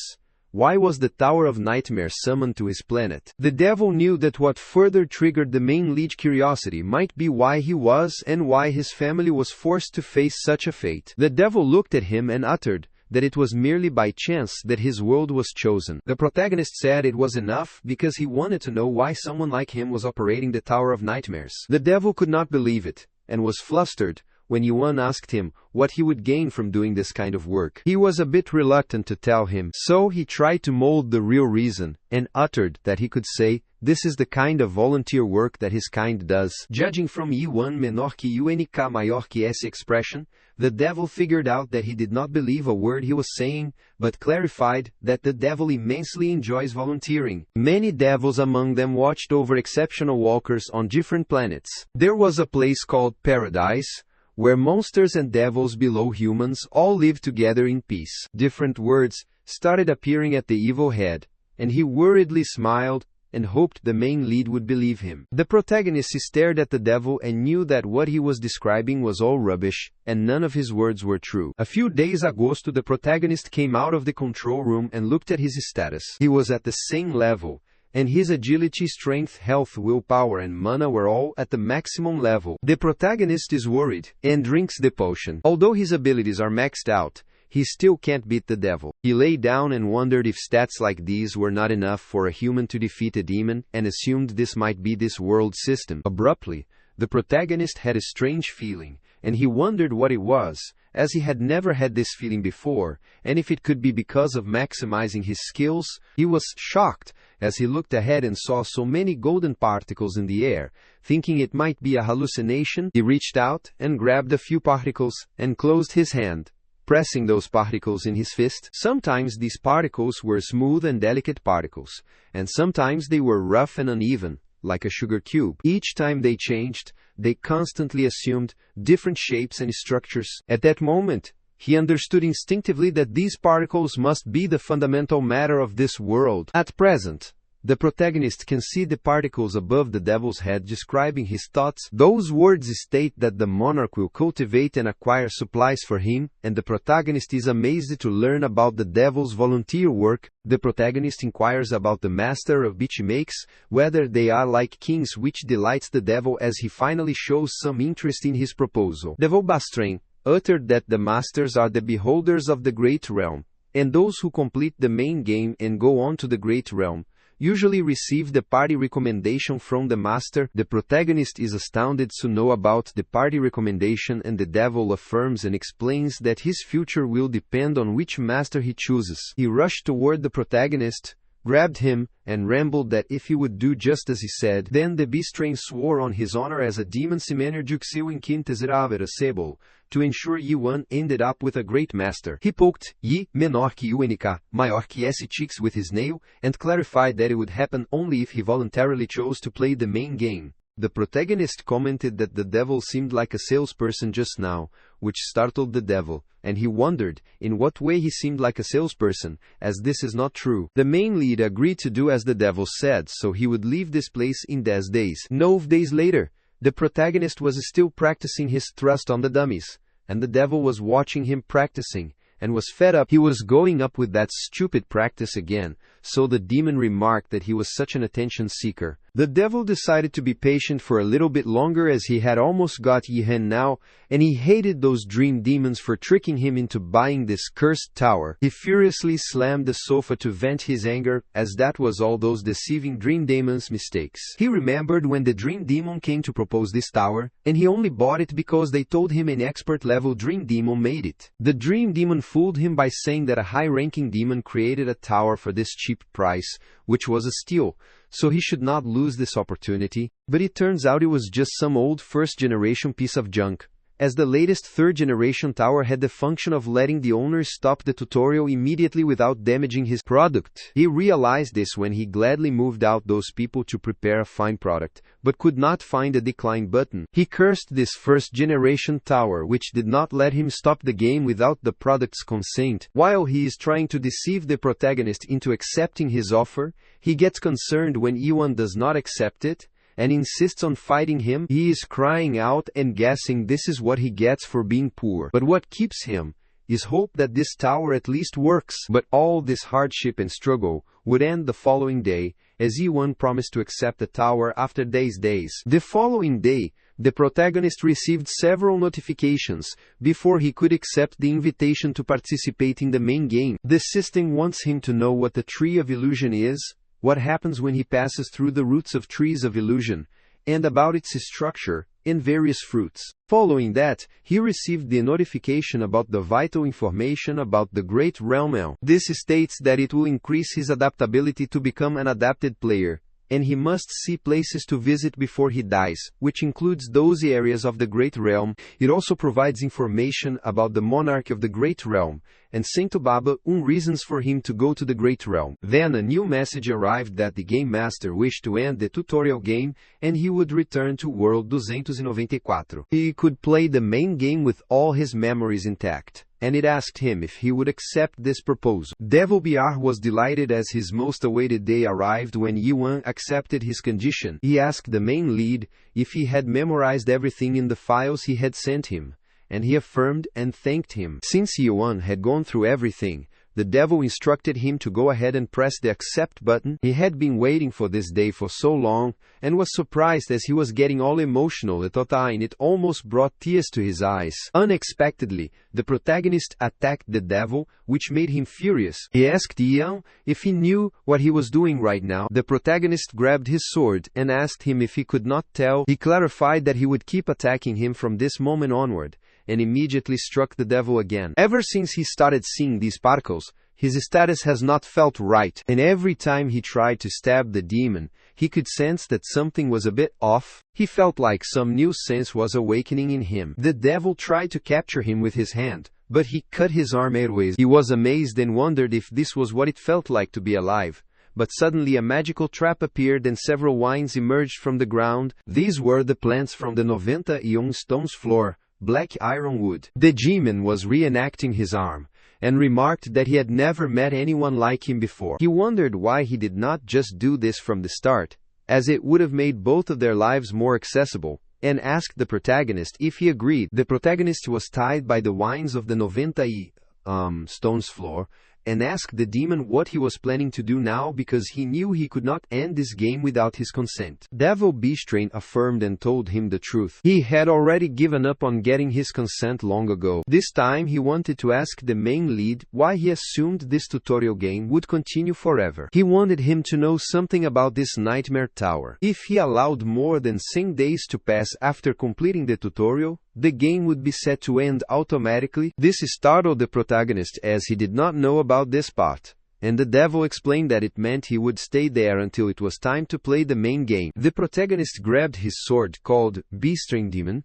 S1: why was the Tower of Nightmare summoned to his planet? The devil knew that what further triggered the main lead's curiosity might be why he was and why his family was forced to face such a fate. The devil looked at him and uttered that it was merely by chance that his world was chosen. The protagonist said it was enough because he wanted to know why someone like him was operating the Tower of Nightmares. The devil could not believe it, and was flustered when Yuan asked him what he would gain from doing this kind of work. He was a bit reluctant to tell him, so he tried to mold the real reason, and uttered that he could say, this is the kind of volunteer work that his kind does. Judging from Yuan menor que UNK maior que essa expression, the devil figured out that he did not believe a word he was saying, but clarified that the devil immensely enjoys volunteering. Many devils among them watched over exceptional walkers on different planets. There was a place called Paradise, where monsters and devils below humans all live together in peace. Different words started appearing at the evil head, and he worriedly smiled and hoped the main lead would believe him. The protagonist stared at the devil and knew that what he was describing was all rubbish, and none of his words were true. A few days ago, the protagonist came out of the control room and looked at his status. He was at the same level, and his agility, strength, health, willpower, and mana were all at the maximum level. The protagonist is worried and drinks the potion. Although his abilities are maxed out, he still can't beat the devil. He lay down and wondered if stats like these were not enough for a human to defeat a demon, and assumed this might be this world system. Abruptly, the protagonist had a strange feeling, and he wondered what it was, as he had never had this feeling before, and if it could be because of maximizing his skills. He was shocked as he looked ahead and saw so many golden particles in the air. Thinking it might be a hallucination, he reached out and grabbed a few particles and closed his hand, pressing those particles in his fist. Sometimes these particles were smooth and delicate particles, and sometimes they were rough and uneven, like a sugar cube. Each time they changed, they constantly assumed different shapes and structures. At that moment, he understood instinctively that these particles must be the fundamental matter of this world. At present, the protagonist can see the particles above the devil's head describing his thoughts. Those words state that the monarch will cultivate and acquire supplies for him, and the protagonist is amazed to learn about the devil's volunteer work. The protagonist inquires about the master of bitch makes, whether they are like kings, which delights the devil as he finally shows some interest in his proposal. Devil Bastrain uttered that the masters are the beholders of the great realm, and those who complete the main game and go on to the great realm usually receive the party recommendation from the master. The protagonist is astounded to know about the party recommendation, and the devil affirms and explains that his future will depend on which master he chooses. He rushed toward the protagonist, grabbed him, and rambled that if he would do just as he said, then the Bestrain swore on his honor as a demon Simenerjuxiu in Quintesiraver Sable, to ensure Yuan ended up with a great master. He poked Yi menor que Unica, maior que esse Chix with his nail, and clarified that it would happen only if he voluntarily chose to play the main game. The protagonist commented that the devil seemed like a salesperson just now, which startled the devil, and he wondered in what way he seemed like a salesperson, as this is not true. The main lead agreed to do as the devil said, so he would leave this place in 10 days. 9 days later, the protagonist was still practicing his thrust on the dummies, and the devil was watching him practicing, and was fed up. He was going up with that stupid practice again, so the demon remarked that he was such an attention seeker. The devil decided to be patient for a little bit longer, as he had almost got Yihen now, and he hated those dream demons for tricking him into buying this cursed tower. He furiously slammed the sofa to vent his anger, as that was all those deceiving dream demons' mistakes. He remembered when the dream demon came to propose this tower, and he only bought it because they told him an expert-level dream demon made it. The dream demon fooled him by saying that a high-ranking demon created a tower for this cheap price, which was a steal, so he should not lose this opportunity. But it turns out it was just some old first-generation piece of junk, as the latest third-generation tower had the function of letting the owner stop the tutorial immediately without damaging his product. He realized this when he gladly moved out those people to prepare a fine product, but could not find a decline button. He cursed this first-generation tower, which did not let him stop the game without the product's consent. While he is trying to deceive the protagonist into accepting his offer, he gets concerned when Iwan does not accept it, and insists on fighting him. He is crying out and guessing this is what he gets for being poor. But what keeps him is hope that this tower at least works. But all this hardship and struggle would end the following day, as Iwan promised to accept the tower after days. The following day, the protagonist received several notifications before he could accept the invitation to participate in the main game. The system wants him to know what the Tree of Illusion is, what happens when he passes through the roots of trees of illusion, and about its structure, and various fruits. Following that, he received the notification about the vital information about the Great Realm. This states that it will increase his adaptability to become an adapted player, and he must see places to visit before he dies, which includes those areas of the Great Realm. It also provides information about the monarch of the Great Realm, and Centubaba, reasons for him to go to the Great Realm. Then a new message arrived that the Game Master wished to end the tutorial game, and he would return to World 294. He could play the main game with all his memories intact, and it asked him if he would accept this proposal. Devil BR was delighted as his most awaited day arrived when Yuan accepted his condition. He asked the main lead if he had memorized everything in the files he had sent him, and he affirmed and thanked him. Since Yuan had gone through everything, the devil instructed him to go ahead and press the accept button. He had been waiting for this day for so long, and was surprised as he was getting all emotional at time. It almost brought tears to his eyes. Unexpectedly, the protagonist attacked the devil, which made him furious. He asked Yuan if he knew what he was doing right now. The protagonist grabbed his sword and asked him if he could not tell. He clarified that he would keep attacking him from this moment onward, and immediately struck the devil again. Ever since he started seeing these particles, his status has not felt right, and every time he tried to stab the demon, he could sense that something was a bit off. He felt like some new sense was awakening in him. The devil tried to capture him with his hand, but he cut his arm airways. He was amazed and wondered if this was what it felt like to be alive. But suddenly a magical trap appeared and several vines emerged from the ground. These were the plants from the 91 stones floor, black ironwood. The demon was reenacting his arm, and remarked that he had never met anyone like him before. He wondered why he did not just do this from the start, as it would have made both of their lives more accessible, and asked the protagonist if he agreed. The protagonist was tied by the vines of the 91 stones floor, and asked the demon what he was planning to do now because he knew he could not end this game without his consent. Devil Bestrain affirmed and told him the truth. He had already given up on getting his consent long ago. This time he wanted to ask the main lead why he assumed this tutorial game would continue forever. He wanted him to know something about this nightmare tower. If he allowed more than 10 days to pass after completing the tutorial, the game would be set to end automatically. This startled the protagonist as he did not know about this part, and the devil explained that it meant he would stay there until it was time to play the main game. The protagonist grabbed his sword, called Beastring Demon,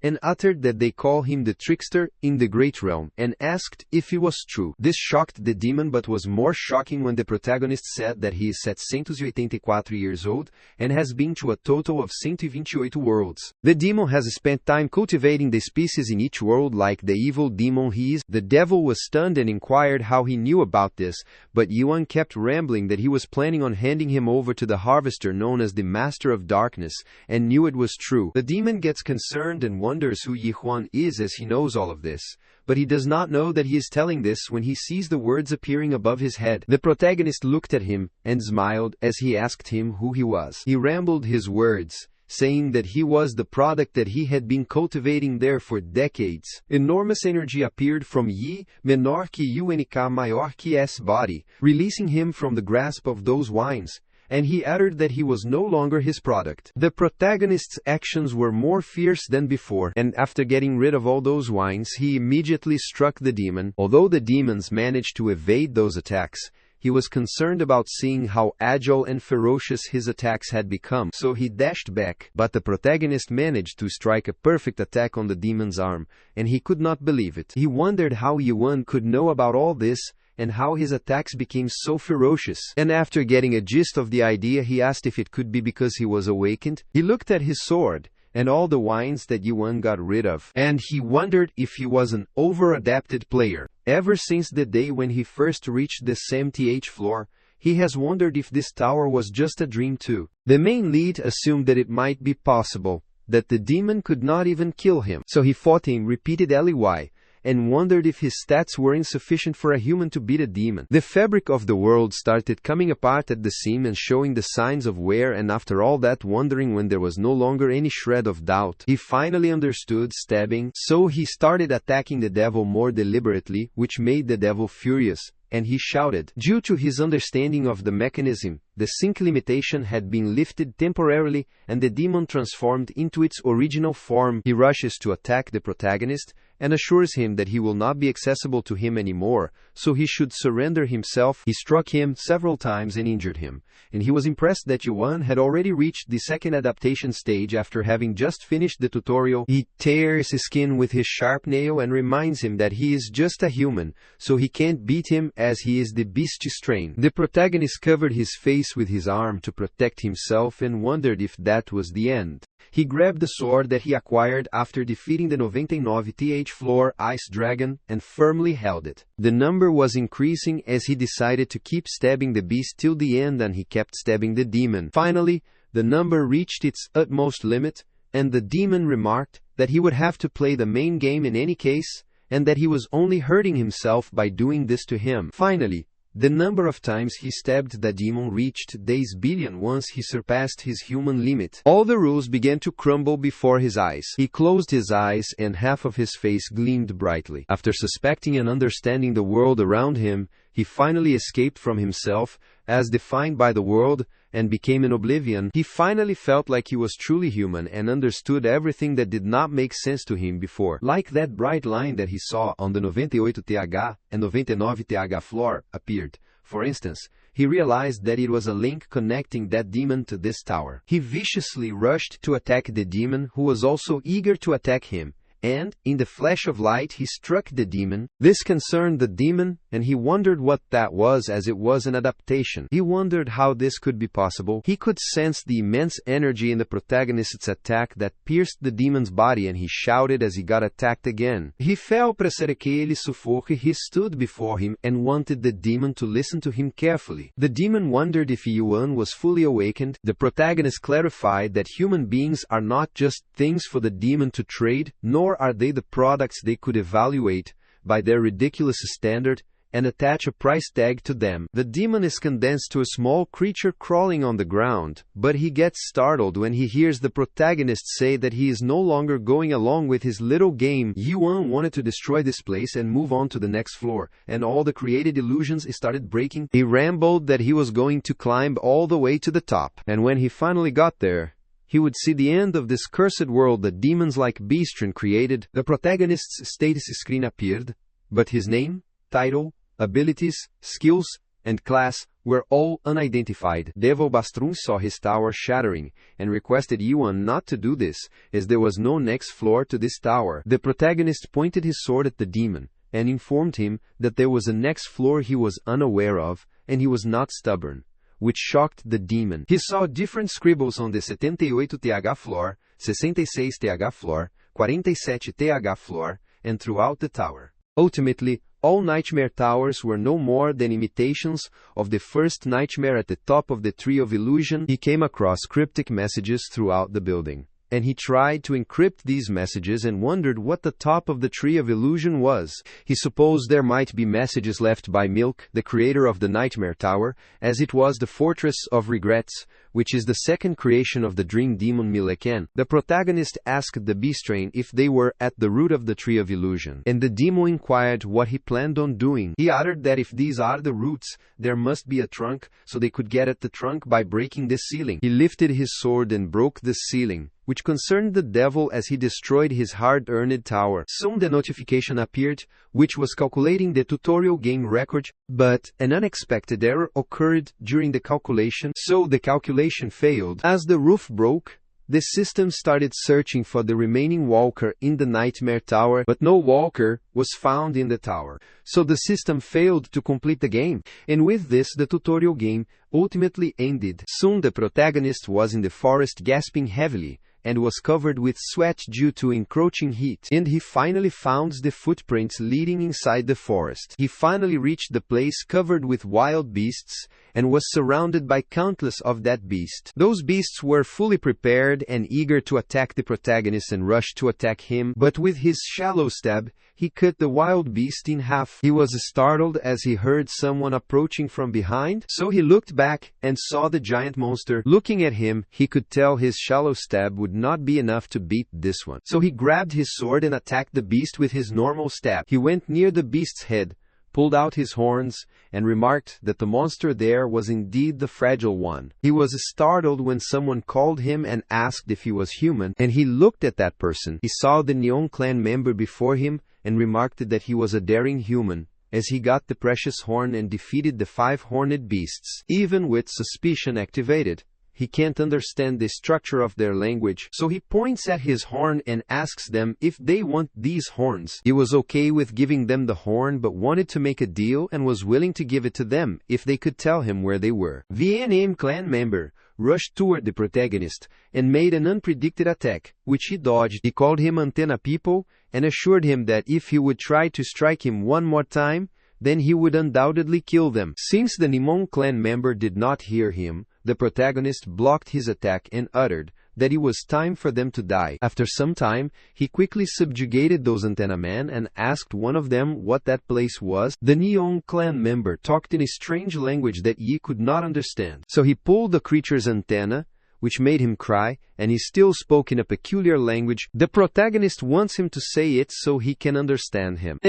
S1: and uttered that they call him the trickster in the Great Realm, and asked if it was true. This shocked the demon, but was more shocking when the protagonist said that he is 784 years old, and has been to a total of 128 worlds. The demon has spent time cultivating the species in each world like the evil demon he is. The devil was stunned and inquired how he knew about this, but Yuan kept rambling that he was planning on handing him over to the harvester known as the Master of Darkness, and knew it was true. The demon gets concerned and wonders who Yuan is as he knows all of this, but he does not know that he is telling this when he sees the words appearing above his head. The protagonist looked at him and smiled as he asked him who he was. He rambled his words, saying that he was the product that he had been cultivating there for decades. Enormous energy appeared from Yi, menor que UNK maior que S body, releasing him from the grasp of those vines, and he uttered that he was no longer his product. The protagonist's actions were more fierce than before, and after getting rid of all those vines, he immediately struck the demon. Although the demons managed to evade those attacks, he was concerned about seeing how agile and ferocious his attacks had become, so he dashed back. But the protagonist managed to strike a perfect attack on the demon's arm, and he could not believe it. He wondered how Yuan could know about all this, and how his attacks became so ferocious. And after getting a gist of the idea, he asked if it could be because he was awakened. He looked at his sword, and all the vines that Yuan got rid of, and he wondered if he was an over-adapted player. Ever since the day when he first reached the 70th floor, he has wondered if this tower was just a dream too. The main lead assumed that it might be possible that the demon could not even kill him, so he fought him repeatedly, and wondered if his stats were insufficient for a human to beat a demon. The fabric of the world started coming apart at the seam and showing the signs of wear, and after all that wondering, when there was no longer any shred of doubt, he finally understood stabbing, so he started attacking the devil more deliberately, which made the devil furious, and he shouted. Due to his understanding of the mechanism, the sync limitation had been lifted temporarily, and the demon transformed into its original form. He rushes to attack the protagonist, and assures him that he will not be accessible to him anymore, so he should surrender himself. He struck him several times and injured him, and he was impressed that Yuan had already reached the second adaptation stage after having just finished the tutorial. He tears his skin with his sharp nail and reminds him that he is just a human, so he can't beat him as he is the beast strain. The protagonist covered his face with his arm to protect himself and wondered if that was the end. He grabbed the sword that he acquired after defeating the 99th floor ice dragon and firmly held it. The number was increasing as he decided to keep stabbing the beast till the end, and he kept stabbing the demon. Finally, the number reached its utmost limit, and the demon remarked that he would have to play the main game in any case, and that he was only hurting himself by doing this to him. Finally, the number of times he stabbed the demon reached days billion once he surpassed his human limit. All the rules began to crumble before his eyes. He closed his eyes and half of his face gleamed brightly. After suspecting and understanding the world around him, he finally escaped from himself, as defined by the world, and became in oblivion. He finally felt like he was truly human and understood everything that did not make sense to him before. Like that bright line that he saw on the 98th and 99th floor appeared. For instance, he realized that it was a link connecting that demon to this tower. He viciously rushed to attack the demon, who was also eager to attack him, and, in the flash of light, he struck the demon. This concerned the demon, and he wondered what that was, as it was an adaptation. He wondered how this could be possible. He could sense the immense energy in the protagonist's attack that pierced the demon's body, and he shouted as he got attacked again. He fell para que ele sufoque. He stood before him and wanted the demon to listen to him carefully. The demon wondered if Yuan was fully awakened. The protagonist clarified that human beings are not just things for the demon to trade, nor are they the products they could evaluate by their ridiculous standard and attach a price tag to them. The demon is condensed to a small creature crawling on the ground, but he gets startled when he hears the protagonist say that he is no longer going along with his little game. Yuan wanted to destroy this place and move on to the next floor, and all the created illusions started breaking. He rambled that he was going to climb all the way to the top, and when he finally got there, he would see the end of this cursed world that demons like Beastron created. The protagonist's status screen appeared, but his name, title, abilities, skills, and class were all unidentified. Devil Bastrun saw his tower shattering and requested Yuan not to do this, as there was no next floor to this tower. The protagonist pointed his sword at the demon and informed him that there was a next floor he was unaware of, and he was not stubborn, which shocked the demon. He saw different scribbles on the 78th floor, 66th floor, 47th floor, and throughout the tower. Ultimately, all nightmare towers were no more than imitations of the first nightmare. At the top of the tree of illusion, he came across cryptic messages throughout the building, and he tried to encrypt these messages and wondered what the top of the tree of illusion was. He supposed there might be messages left by Milk, the creator of the Nightmare Tower, as it was the Fortress of Regrets, which is the second creation of the dream demon Mileken. The protagonist asked the Beastrain if they were at the root of the tree of illusion, and the demon inquired what he planned on doing. He uttered that if these are the roots, there must be a trunk, so they could get at the trunk by breaking the ceiling. He lifted his sword and broke the ceiling, which concerned the devil as he destroyed his hard-earned tower. Soon the notification appeared, which was calculating the tutorial game record, but an unexpected error occurred during the calculation, so the calculation failed. As the roof broke, the system started searching for the remaining walker in the Nightmare Tower, but no walker was found in the tower. So the system failed to complete the game, and with this the tutorial game ultimately ended. Soon the protagonist was in the forest gasping heavily, and was covered with sweat due to encroaching heat, and he finally found the footprints leading inside the forest. He finally reached the place covered with wild beasts, and was surrounded by countless of that beast. Those beasts were fully prepared and eager to attack the protagonist and rushed to attack him, but with his shallow stab, he cut the wild beast in half. He was startled as he heard someone approaching from behind, so he looked back and saw the giant monster. Looking at him, he could tell his shallow stab would not be enough to beat this one. So he grabbed his sword and attacked the beast with his normal stab. He went near the beast's head, pulled out his horns, and remarked that the monster there was indeed the fragile one. He was startled when someone called him and asked if he was human, and he looked at that person. He saw the Neon Clan member before him, and remarked that he was a daring human, as he got the precious horn and defeated the 5 horned beasts. Even with suspicion activated, he can't understand the structure of their language, so he points at his horn and asks them if they want these horns. He was okay with giving them the horn but wanted to make a deal and was willing to give it to them if they could tell him where they were. The unnamed clan member rushed toward the protagonist and made an unpredicted attack, which he dodged. He called him Antenna People and assured him that if he would try to strike him one more time, then he would undoubtedly kill them. Since the Nimon clan member did not hear him, the protagonist blocked his attack and uttered that it was time for them to die. After some time, he quickly subjugated those antenna men and asked one of them what that place was. The Neon clan member talked in a strange language that Yi could not understand. So he pulled the creature's antenna, which made him cry, and he still spoke in a peculiar language. The protagonist wants him to say it so he can understand him.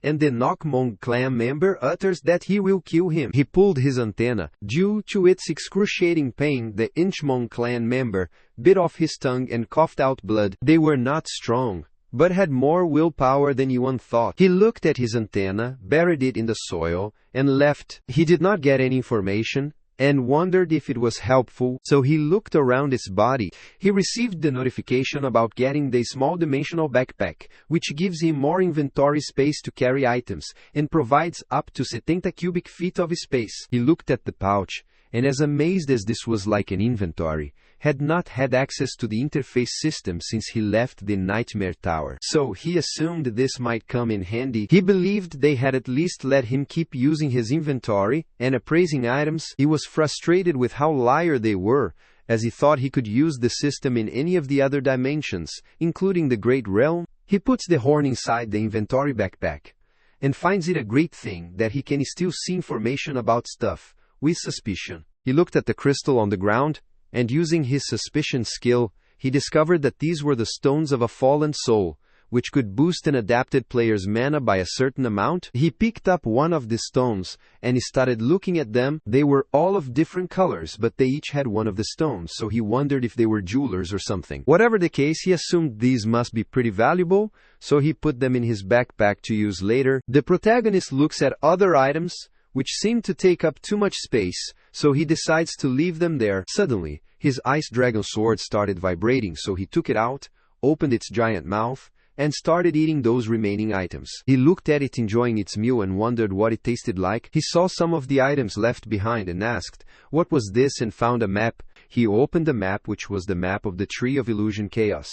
S1: And the Nokmon clan member utters that he will kill him. He pulled his antenna. Due to its excruciating pain, the Inchmon clan member bit off his tongue and coughed out blood. They were not strong, but had more willpower than Yuan thought. He looked at his antenna, buried it in the soil, and left. He did not get any information, and wondered if it was helpful, so he looked around its body. He received the notification about getting the small dimensional backpack, which gives him more inventory space to carry items, and provides up to 70 cubic feet of space. He looked at the pouch, and as amazed as this was like an inventory, had not had access to the interface system since he left the Nightmare Tower. So he assumed this might come in handy. He believed they had at least let him keep using his inventory and appraising items. He was frustrated with how liar they were, as he thought he could use the system in any of the other dimensions, including the Great Realm. He puts the horn inside the inventory backpack, and finds it a great thing that he can still see information about stuff, with suspicion. He looked at the crystal on the ground, and using his suspicion skill, he discovered that these were the stones of a fallen soul, which could boost an adapted player's mana by a certain amount. He picked up one of the stones, and he started looking at them. They were all of different colors, but they each had one of the stones, so he wondered if they were jewelers or something. Whatever the case, he assumed these must be pretty valuable, so he put them in his backpack to use later. The protagonist looks at other items, which seem to take up too much space, so he decides to leave them there. Suddenly, his ice dragon sword started vibrating, so he took it out, opened its giant mouth, and started eating those remaining items. He looked at it enjoying its meal and wondered what it tasted like. He saw some of the items left behind and asked, what was this, and found a map. He opened the map, which was the map of the Tree of Illusion Chaos,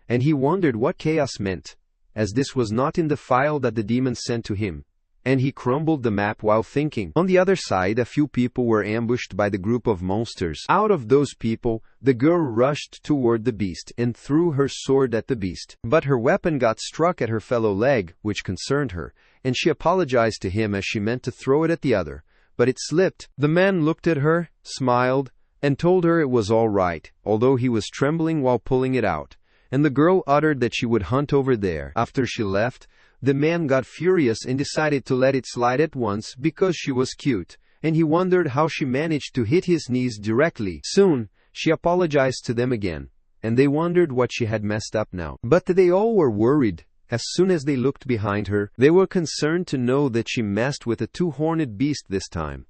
S1: and he wondered what chaos meant, as this was not in the file that the demons sent to him. And he crumbled the map while thinking. On the other side, a few people were ambushed by the group of monsters. Out of those people, the girl rushed toward the beast and threw her sword at the beast. But her weapon got struck at her fellow leg, which concerned her, and she apologized to him as she meant to throw it at the other. But it slipped. The man looked at her, smiled, and told her it was all right, although he was trembling while pulling it out. And the girl uttered that she would hunt over there. After she left, the man got furious and decided to let it slide at once because she was cute, and he wondered how she managed to hit his knees directly. Soon, she apologized to them again, and they wondered what she had messed up now. But they all were worried. As soon as they looked behind her, they were concerned to know that she messed with a 2-horned beast this time,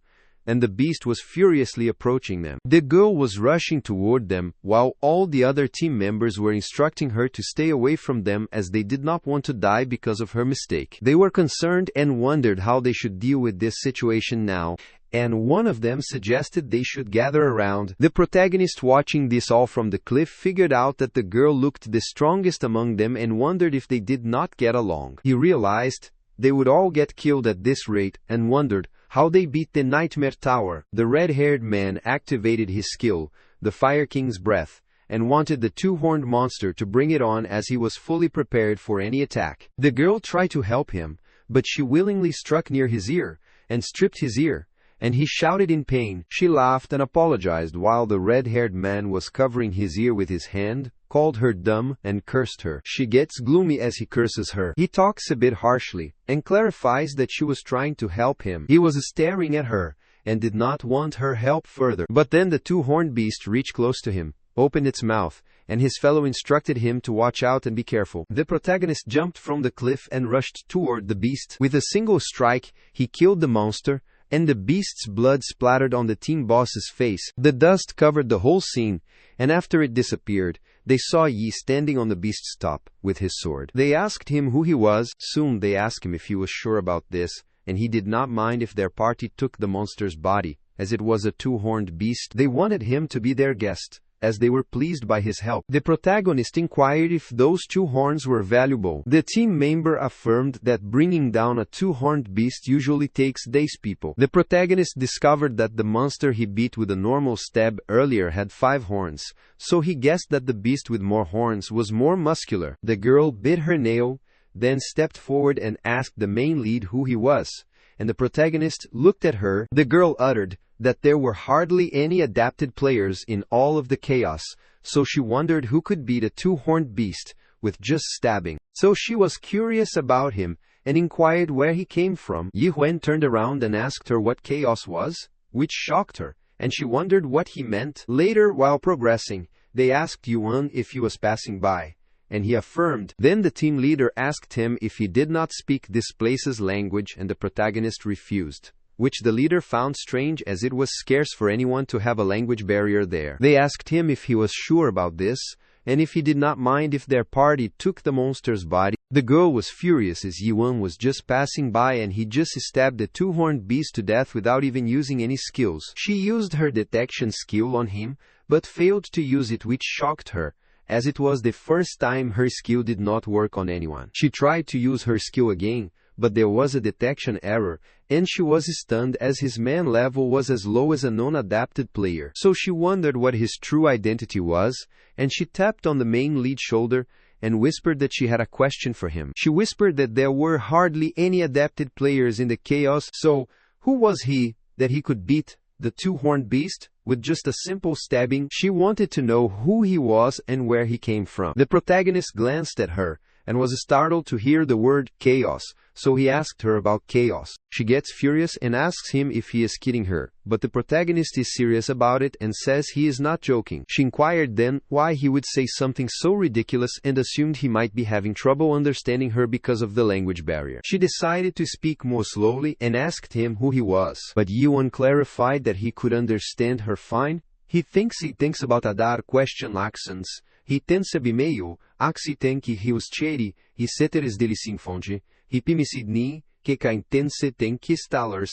S1: and the beast was furiously approaching them. The girl was rushing toward them, while all the other team members were instructing her to stay away from them as they did not want to die because of her mistake. They were concerned and wondered how they should deal with this situation now, and one of them suggested they should gather around. The protagonist, watching this all from the cliff, figured out that the girl looked the strongest among them and wondered if they did not get along. He realized they would all get killed at this rate, and wondered how they beat the Nightmare Tower. The red-haired man activated his skill, the Fire King's Breath, and wanted the 2-horned monster to bring it on as he was fully prepared for any attack. The girl tried to help him, but she willingly struck near his ear, and stripped his ear, and he shouted in pain. She laughed and apologized while the red-haired man was covering his ear with his hand, called her dumb, and cursed her. She gets gloomy as he curses her. He talks a bit harshly, and clarifies that she was trying to help him. He was staring at her, and did not want her help further. But then the 2-horned beast reached close to him, opened its mouth, and his fellow instructed him to watch out and be careful. The protagonist jumped from the cliff and rushed toward the beast. With a single strike, he killed the monster, and the beast's blood splattered on the team boss's face. The dust covered the whole scene, and after it disappeared, they saw Yi standing on the beast's top, with his sword. They asked him who he was. Soon they asked him if he was sure about this, and he did not mind if their party took the monster's body, as it was a two-horned beast. They wanted him to be their guest, as they were pleased by his help. The protagonist inquired if those two horns were valuable. The team member affirmed that bringing down a two-horned beast usually takes days. The protagonist discovered that the monster he beat with a normal stab earlier had 5 horns, so he guessed that the beast with more horns was more muscular. The girl bit her nail, then stepped forward and asked the main lead who he was, and the protagonist looked at her. The girl uttered that there were hardly any adapted players in all of the chaos, so she wondered who could beat a two-horned beast with just stabbing. So she was curious about him and inquired where he came from. Yi Huan turned around and asked her what chaos was, which shocked her, and she wondered what he meant. Later, while progressing, they asked Yuan if he was passing by, and he affirmed. Then the team leader asked him if he did not speak this place's language, and the protagonist refused, which the leader found strange as it was scarce for anyone to have a language barrier there. They asked him if he was sure about this, and if he did not mind if their party took the monster's body. The girl was furious as Yuan was just passing by and he just stabbed the two-horned beast to death without even using any skills. She used her detection skill on him, but failed to use it, which shocked her, as it was the first time her skill did not work on anyone. She tried to use her skill again, but there was a detection error, and she was stunned as his man level was as low as a non-adapted player. So she wondered what his true identity was, and she tapped on the main lead shoulder and whispered that she had a question for him. She whispered that there were hardly any adapted players in the chaos, so who was he that he could beat the two-horned beast with just a simple stabbing? She wanted to know who he was and where he came from. The protagonist glanced at her and was startled to hear the word chaos, so he asked her about chaos. She gets furious and asks him if he is kidding her, but the protagonist is serious about it and says he is not joking. She inquired then why he would say something so ridiculous and assumed he might be having trouble understanding her because of the language barrier. She decided to speak more slowly and asked him who he was, but Yuan clarified that he could understand her fine. He thinks about a dar question accents. He tense meio, axi tem que rios cheri, he seteres dele se infonde, he pimicidni, que ca intense tem que stallers,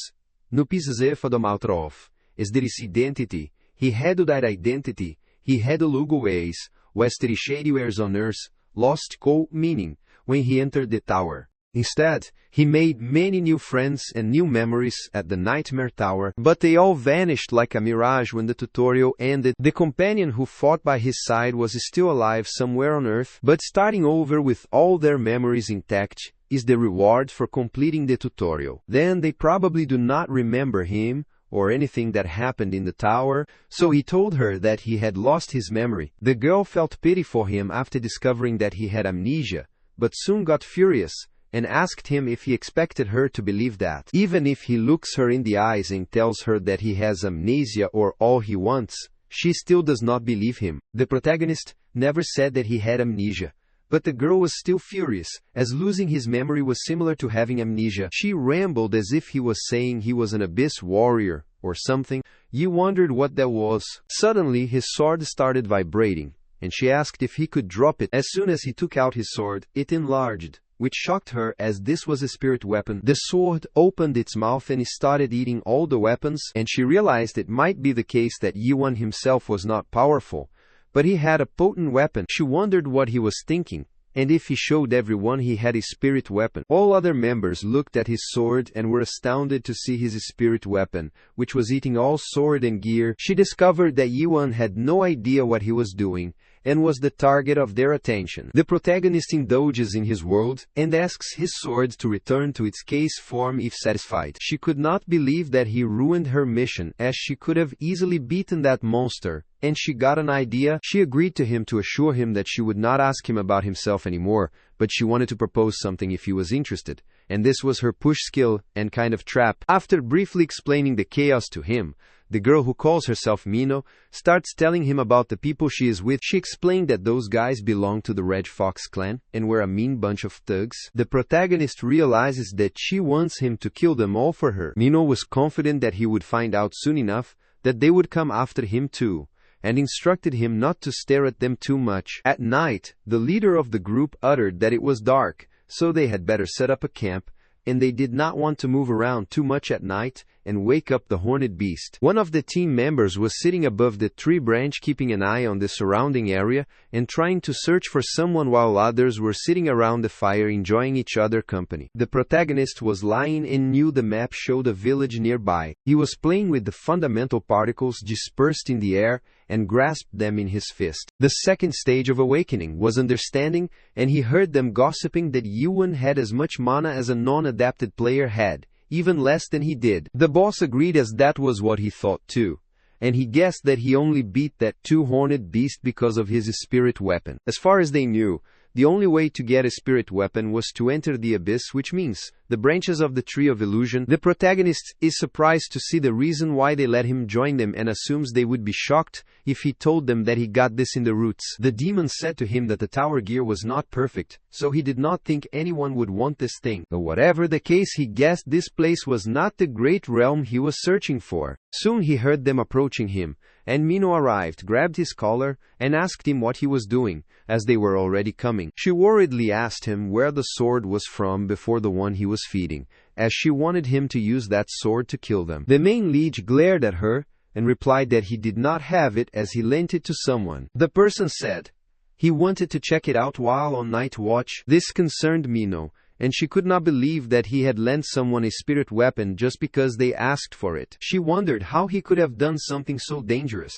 S1: no piszefa do maltrof, es deris identity, he had that identity, he had lugo ways, westeri shady wares on earth, lost co meaning, when he entered the tower. Instead, he made many new friends and new memories at the Nightmare Tower, but they all vanished like a mirage when the tutorial ended. The companion who fought by his side was still alive somewhere on Earth, but starting over with all their memories intact is the reward for completing the tutorial. Then they probably do not remember him or anything that happened in the tower, so he told her that he had lost his memory. The girl felt pity for him after discovering that he had amnesia, but soon got furious and asked him if he expected her to believe that. Even if he looks her in the eyes and tells her that he has amnesia or all he wants, she still does not believe him. The protagonist never said that he had amnesia, but the girl was still furious, as losing his memory was similar to having amnesia. She rambled as if he was saying he was an abyss warrior or something. You wondered what that was. Suddenly his sword started vibrating, and she asked if he could drop it. As soon as he took out his sword, it enlarged, which shocked her as this was a spirit weapon. The sword opened its mouth and started eating all the weapons, and she realized it might be the case that Yuan himself was not powerful, but he had a potent weapon. She wondered what he was thinking, and if he showed everyone he had a spirit weapon. All other members looked at his sword and were astounded to see his spirit weapon, which was eating all sword and gear. She discovered that Yuan had no idea what he was doing, and was the target of their attention. The protagonist indulges in his world, and asks his sword to return to its case form if satisfied. She could not believe that he ruined her mission, as she could have easily beaten that monster, and she got an idea. She agreed to him to assure him that she would not ask him about himself anymore, but but she wanted to propose something if he was interested, and this was her push skill and kind of trap. After briefly explaining the chaos to him, the girl who calls herself Mino starts telling him about the people she is with. She explained that those guys belong to the Red Fox clan and were a mean bunch of thugs. The protagonist realizes that she wants him to kill them all for her. Mino was confident that he would find out soon enough that they would come after him too, and instructed him not to stare at them too much. At night, the leader of the group uttered that it was dark, so they had better set up a camp, and they did not want to move around too much at night and wake up the horned beast. One of the team members was sitting above the tree branch keeping an eye on the surrounding area and trying to search for someone, while others were sitting around the fire enjoying each other's company. The protagonist was lying and knew the map showed a village nearby. He was playing with the fundamental particles dispersed in the air and grasped them in his fist. The second stage of awakening was understanding, and he heard them gossiping that Yuan had as much mana as a non-adapted player had, even less than he did. The boss agreed, as that was what he thought too, and he guessed that he only beat that two-horned beast because of his spirit weapon. As far as they knew, the only way to get a spirit weapon was to enter the abyss, which means the branches of the Tree of Illusion. The protagonist is surprised to see the reason why they let him join them and assumes they would be shocked if he told them that he got this in the roots. The demon said to him that the tower gear was not perfect, so he did not think anyone would want this thing. But whatever the case, he guessed this place was not the great realm he was searching for. Soon he heard them approaching him, and Mino arrived, grabbed his collar, and asked him what he was doing, as they were already coming. She worriedly asked him where the sword was from before the one he was feeding, as she wanted him to use that sword to kill them. The main leech glared at her and replied that he did not have it, as he lent it to someone. The person said he wanted to check it out while on night watch. This concerned Mino, and she could not believe that he had lent someone a spirit weapon just because they asked for it. She wondered how he could have done something so dangerous.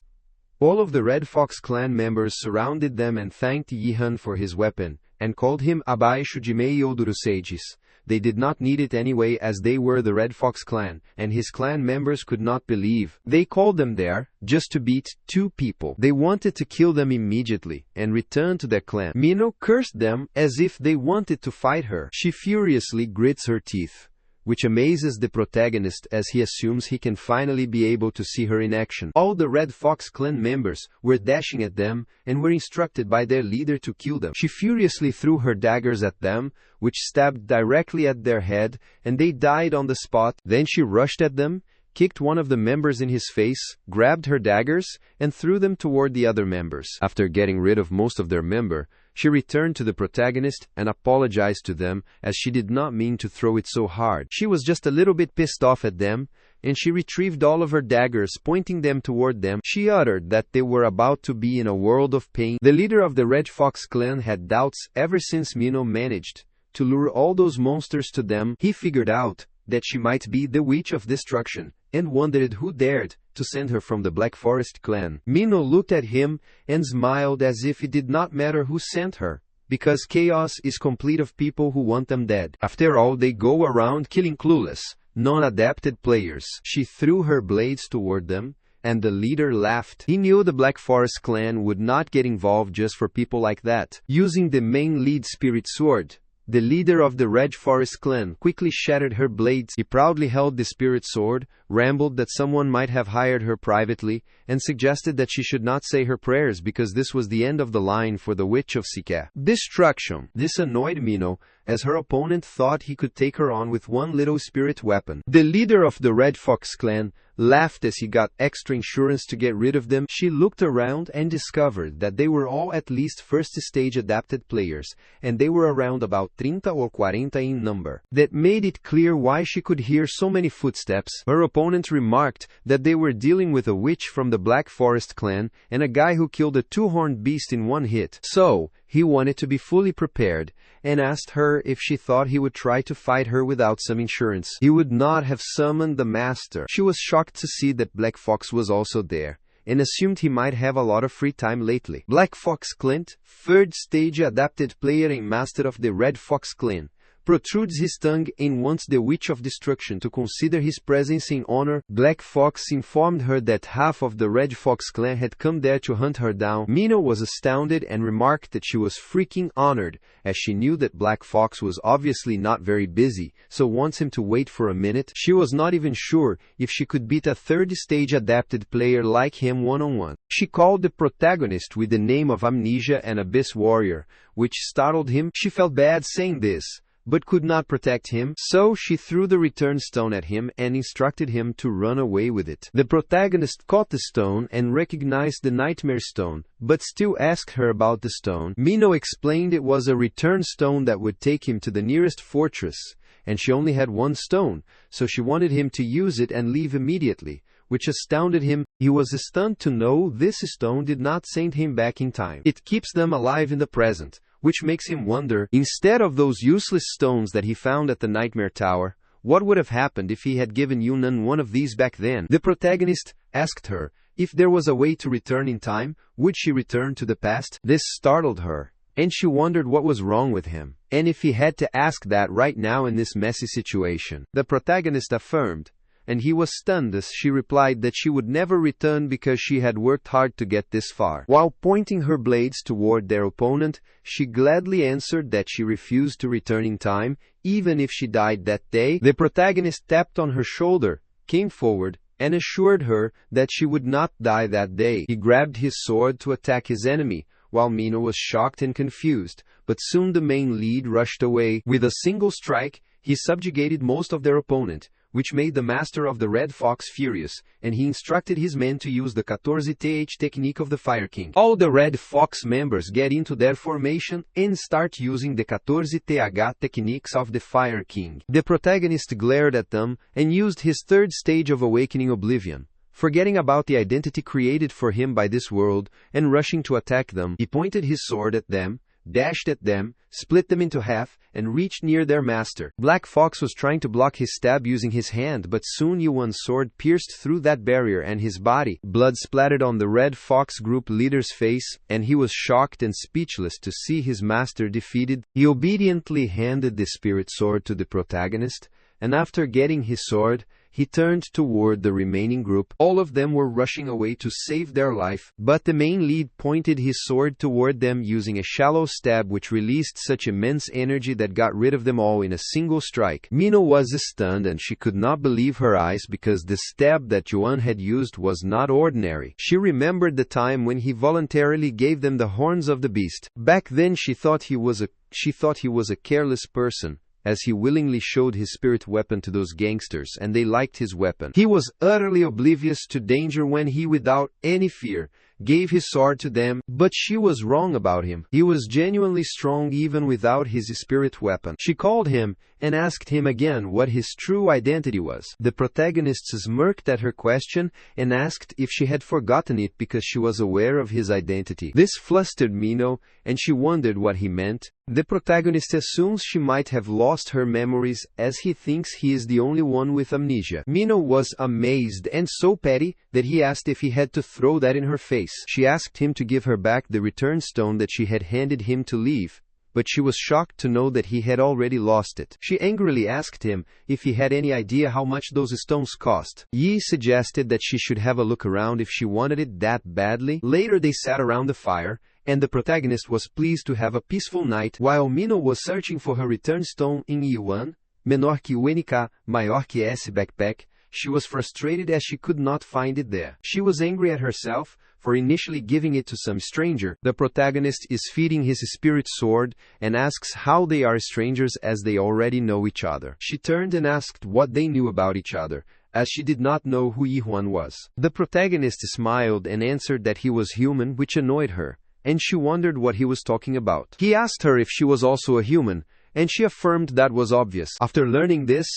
S1: All of the Red Fox clan members surrounded them and thanked Yihan for his weapon, and called him Abaixo de Meio Duruseidis. They did not need it anyway, as they were the Red Fox clan, and his clan members could not believe they called them there just to beat two people. They wanted to kill them immediately and return to their clan. Mino cursed them as if they wanted to fight her. She furiously grits her teeth, which amazes the protagonist, as he assumes he can finally be able to see her in action. All the Red Fox clan members were dashing at them and were instructed by their leader to kill them. She furiously threw her daggers at them, which stabbed directly at their head, and they died on the spot. Then she rushed at them, kicked one of the members in his face, grabbed her daggers, and threw them toward the other members. After getting rid of most of their member, she returned to the protagonist and apologized to them, as she did not mean to throw it so hard. She was just a little bit pissed off at them, and she retrieved all of her daggers, pointing them toward them. She uttered that they were about to be in a world of pain. The leader of the Red Fox clan had doubts ever since Mino managed to lure all those monsters to them. He figured out that she might be the Witch of Destruction, and wondered who dared to send her from the Black Forest clan. Mino looked at him and smiled, as if it did not matter who sent her, because chaos is complete of people who want them dead. After all, they go around killing clueless, non-adapted players. She threw her blades toward them, and the leader laughed. He knew the Black Forest clan would not get involved just for people like that. Using the main lead spirit sword, the leader of the Red Forest clan quickly shattered her blades. He proudly held the spirit sword, rambled that someone might have hired her privately, and suggested that she should not say her prayers because this was the end of the line for the Witch of Sika. Destruction. This annoyed Mino, as her opponent thought he could take her on with one little spirit weapon. The leader of the Red Fox clan laughed as he got extra insurance to get rid of them. She looked around and discovered that they were all at least first stage adapted players, and they were around about 30 or 40 in number. That made it clear why she could hear so many footsteps. Her opponent remarked that they were dealing with a witch from the Black Forest clan and a guy who killed a two-horned beast in one hit. So he wanted to be fully prepared, and asked her if she thought he would try to fight her without some insurance. He would not have summoned the master. She was shocked to see that Black Fox was also there, and assumed he might have a lot of free time lately. Black Fox Clint, third stage adapted player and master of the Red Fox clan, protrudes his tongue and wants the Witch of Destruction to consider his presence in honor. Black Fox informed her that half of the Red Fox clan had come there to hunt her down. Minho was astounded and remarked that she was freaking honored, as she knew that Black Fox was obviously not very busy, so wants him to wait for a minute. She was not even sure if she could beat a third-stage adapted player like him one-on-one. She called the protagonist with the name of Amnesia and Abyss Warrior, which startled him. She felt bad saying this, but could not protect him, so she threw the return stone at him and instructed him to run away with it. The protagonist caught the stone and recognized the Nightmare Stone, but still asked her about the stone. Minho explained it was a return stone that would take him to the nearest fortress, and she only had one stone, so she wanted him to use it and leave immediately, which astounded him. He was stunned to know this stone did not send him back in time. It keeps them alive in the present, which makes him wonder, instead of those useless stones that he found at the Nightmare Tower, what would have happened if he had given Yunnan one of these back then? The protagonist asked her if there was a way to return in time. Would she return to the past? This startled her, and she wondered what was wrong with him, and if he had to ask that right now in this messy situation. The protagonist affirmed, and he was stunned as she replied that she would never return because she had worked hard to get this far. While pointing her blades toward their opponent, she gladly answered that she refused to return in time, even if she died that day. The protagonist tapped on her shoulder, came forward, and assured her that she would not die that day. He grabbed his sword to attack his enemy, while Minho was shocked and confused, but soon the main lead rushed away. With a single strike, he subjugated most of their opponent, which made the master of the Red Fox furious, and he instructed his men to use the 14th technique of the Fire King. All the Red Fox members get into their formation and start using the 14th techniques of the Fire King. The protagonist glared at them and used his third stage of awakening oblivion, forgetting about the identity created for him by this world and rushing to attack them. He pointed his sword at them, dashed at them, split them into half, and reached near their master. Black Fox was trying to block his stab using his hand, but soon Yuan's sword pierced through that barrier and his body. Blood splattered on the Red Fox group leader's face, and he was shocked and speechless to see his master defeated. He obediently handed the spirit sword to the protagonist, and after getting his sword, he turned toward the remaining group. All of them were rushing away to save their life, but the main lead pointed his sword toward them using a shallow stab which released such immense energy that got rid of them all in a single strike. Minho was stunned and she could not believe her eyes because the stab that Yuan had used was not ordinary. She remembered the time when he voluntarily gave them the horns of the beast. Back then she thought he was a careless person, as he willingly showed his spirit weapon to those gangsters and they liked his weapon. He was utterly oblivious to danger when he, without any fear, gave his sword to them, but she was wrong about him. He was genuinely strong even without his spirit weapon. She called him and asked him again what his true identity was. The protagonist smirked at her question and asked if she had forgotten it because she was aware of his identity. This flustered Minho, and she wondered what he meant. The protagonist assumes she might have lost her memories as he thinks he is the only one with amnesia. Minho was amazed and so petty that he asked if he had to throw that in her face. She asked him to give her back the return stone that she had handed him to leave, but she was shocked to know that he had already lost it. She angrily asked him if he had any idea how much those stones cost. Yi suggested that she should have a look around if she wanted it that badly. Later they sat around the fire, and the protagonist was pleased to have a peaceful night while Minho was searching for her return stone in Yuan, menor que UNK, maior que S backpack. She was frustrated as she could not find it there. She was angry at herself for initially giving it to some stranger. The protagonist is feeding his spirit sword and asks how they are strangers as they already know each other. She turned and asked what they knew about each other, as she did not know who Yihuan was. The protagonist smiled and answered that he was human, which annoyed her, and she wondered what he was talking about. He asked her if she was also a human, and she affirmed that was obvious. After learning this,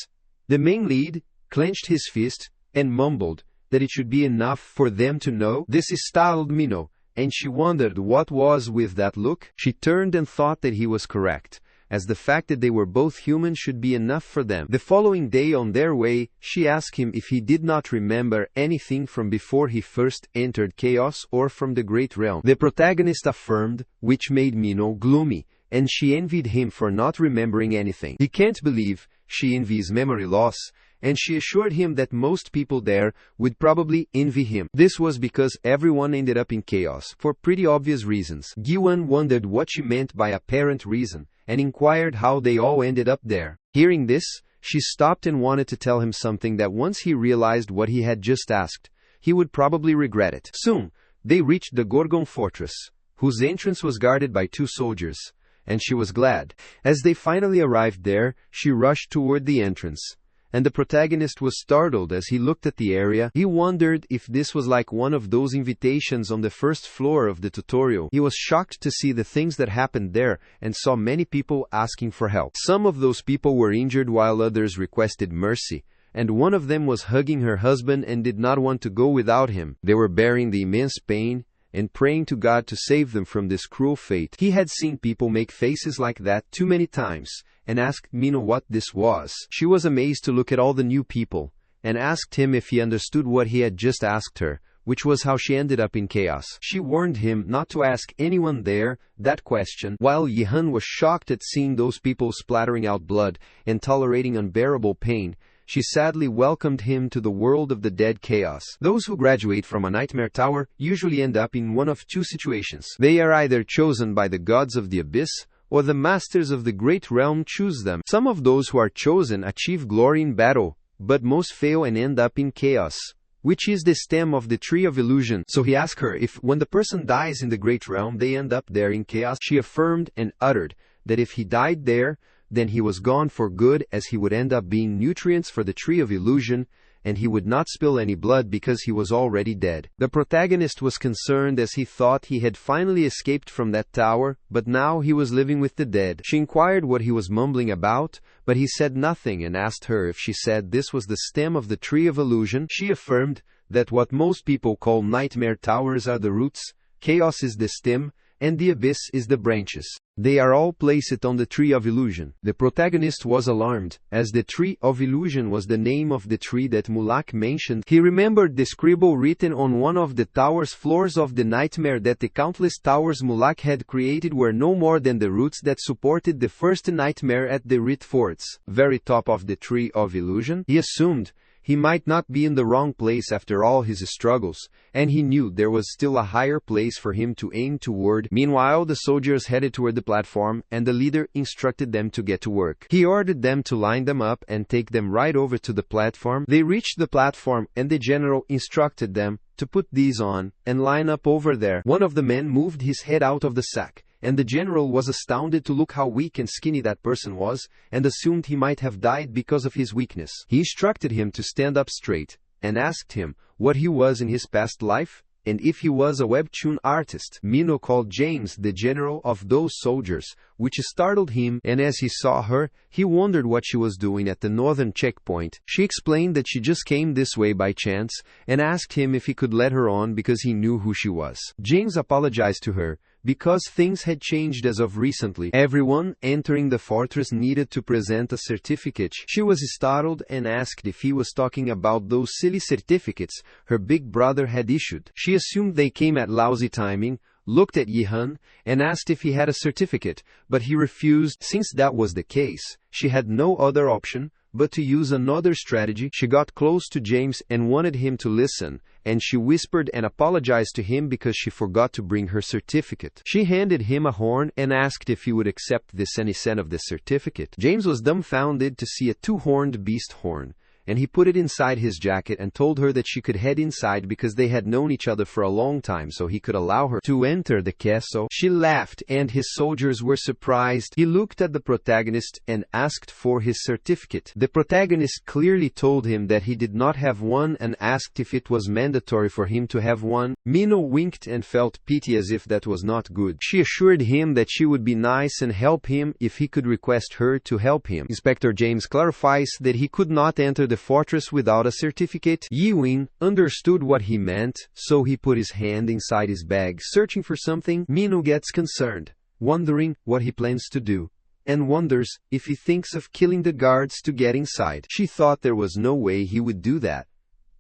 S1: the main lead clenched his fist and mumbled that it should be enough for them to know. This startled Minho, and she wondered what was with that look. She turned and thought that he was correct, as the fact that they were both human should be enough for them. The following day on their way, she asked him if he did not remember anything from before he first entered Chaos or from the Great Realm. The protagonist affirmed, which made Minho gloomy, and she envied him for not remembering anything. He can't believe she envies memory loss, and she assured him that most people there would probably envy him. This was because everyone ended up in chaos, for pretty obvious reasons. Gi-won wondered what she meant by apparent reason, and inquired how they all ended up there. Hearing this, she stopped and wanted to tell him something that once he realized what he had just asked, he would probably regret it. Soon, they reached the Gorgon fortress, whose entrance was guarded by 2 soldiers, and she was glad. As they finally arrived there, she rushed toward the entrance, and the protagonist was startled as he looked at the area. He wondered if this was like one of those invitations on the first floor of the tutorial. He was shocked to see the things that happened there, and saw many people asking for help. Some of those people were injured while others requested mercy, and one of them was hugging her husband and did not want to go without him. They were bearing the immense pain and praying to God to save them from this cruel fate. He had seen people make faces like that too many times, and asked Mino what this was. She was amazed to look at all the new people, and asked him if he understood what he had just asked her, which was how she ended up in chaos. She warned him not to ask anyone there that question. While Yi-hun was shocked at seeing those people splattering out blood and tolerating unbearable pain, she sadly welcomed him to the world of the dead chaos. Those who graduate from a nightmare tower usually end up in one of 2 situations. They are either chosen by the gods of the abyss, or the masters of the great realm choose them. Some of those who are chosen achieve glory in battle, but most fail and end up in chaos, which is the stem of the tree of illusion. So he asked her if when the person dies in the great realm they end up there in chaos. She affirmed and uttered that if he died there, then he was gone for good, as he would end up being nutrients for the tree of illusion, and he would not spill any blood because he was already dead. The protagonist was concerned as he thought he had finally escaped from that tower, but now he was living with the dead. She inquired what he was mumbling about, but he said nothing, and asked her if she said this was the stem of the tree of illusion. She affirmed that what most people call nightmare towers are the roots, chaos is the stem, and the abyss is the branches. They are all placed on the tree of illusion. The protagonist was alarmed, as the tree of illusion was the name of the tree that Mulak mentioned. He remembered the scribble written on one of the tower's floors of the nightmare that the countless towers Mulak had created were no more than the roots that supported the first nightmare at the Rit Fort's very top of the tree of illusion. He assumed he might not be in the wrong place after all his struggles, and he knew there was still a higher place for him to aim toward. Meanwhile, the soldiers headed toward the platform, and the leader instructed them to get to work. He ordered them to line them up and take them right over to the platform. They reached the platform, and the general instructed them to put these on and line up over there. One of the men moved his head out of the sack, and the general was astounded to look how weak and skinny that person was, and assumed he might have died because of his weakness. He instructed him to stand up straight, and asked him what he was in his past life, and if he was a webtoon artist. Mino called James the general of those soldiers, which startled him, and as he saw her, he wondered what she was doing at the northern checkpoint. She explained that she just came this way by chance, and asked him if he could let her on because he knew who she was. James apologized to her, because things had changed as of recently. Everyone entering the fortress needed to present a certificate. She was startled and asked if he was talking about those silly certificates her big brother had issued. She assumed they came at lousy timing, looked at Yi-hun, and asked if he had a certificate, but he refused. Since that was the case, she had no other option but to use another strategy. She got close to James and wanted him to listen, and she whispered and apologized to him because she forgot to bring her certificate. She handed him a horn and asked if he would accept the senicen of the certificate. James was dumbfounded to see a 2-horned beast horn, and he put it inside his jacket and told her that she could head inside because they had known each other for a long time, so he could allow her to enter the castle. She laughed, and his soldiers were surprised. He looked at the protagonist and asked for his certificate. The protagonist clearly told him that he did not have one and asked if it was mandatory for him to have one. Mino winked and felt pity as if that was not good. She assured him that she would be nice and help him if he could request her to help him. Inspector James clarifies that he could not enter the fortress without a certificate. Yi-win understood what he meant, so he put his hand inside his bag searching for something. Mino gets concerned, wondering what he plans to do, and wonders if he thinks of killing the guards to get inside. She thought there was no way he would do that,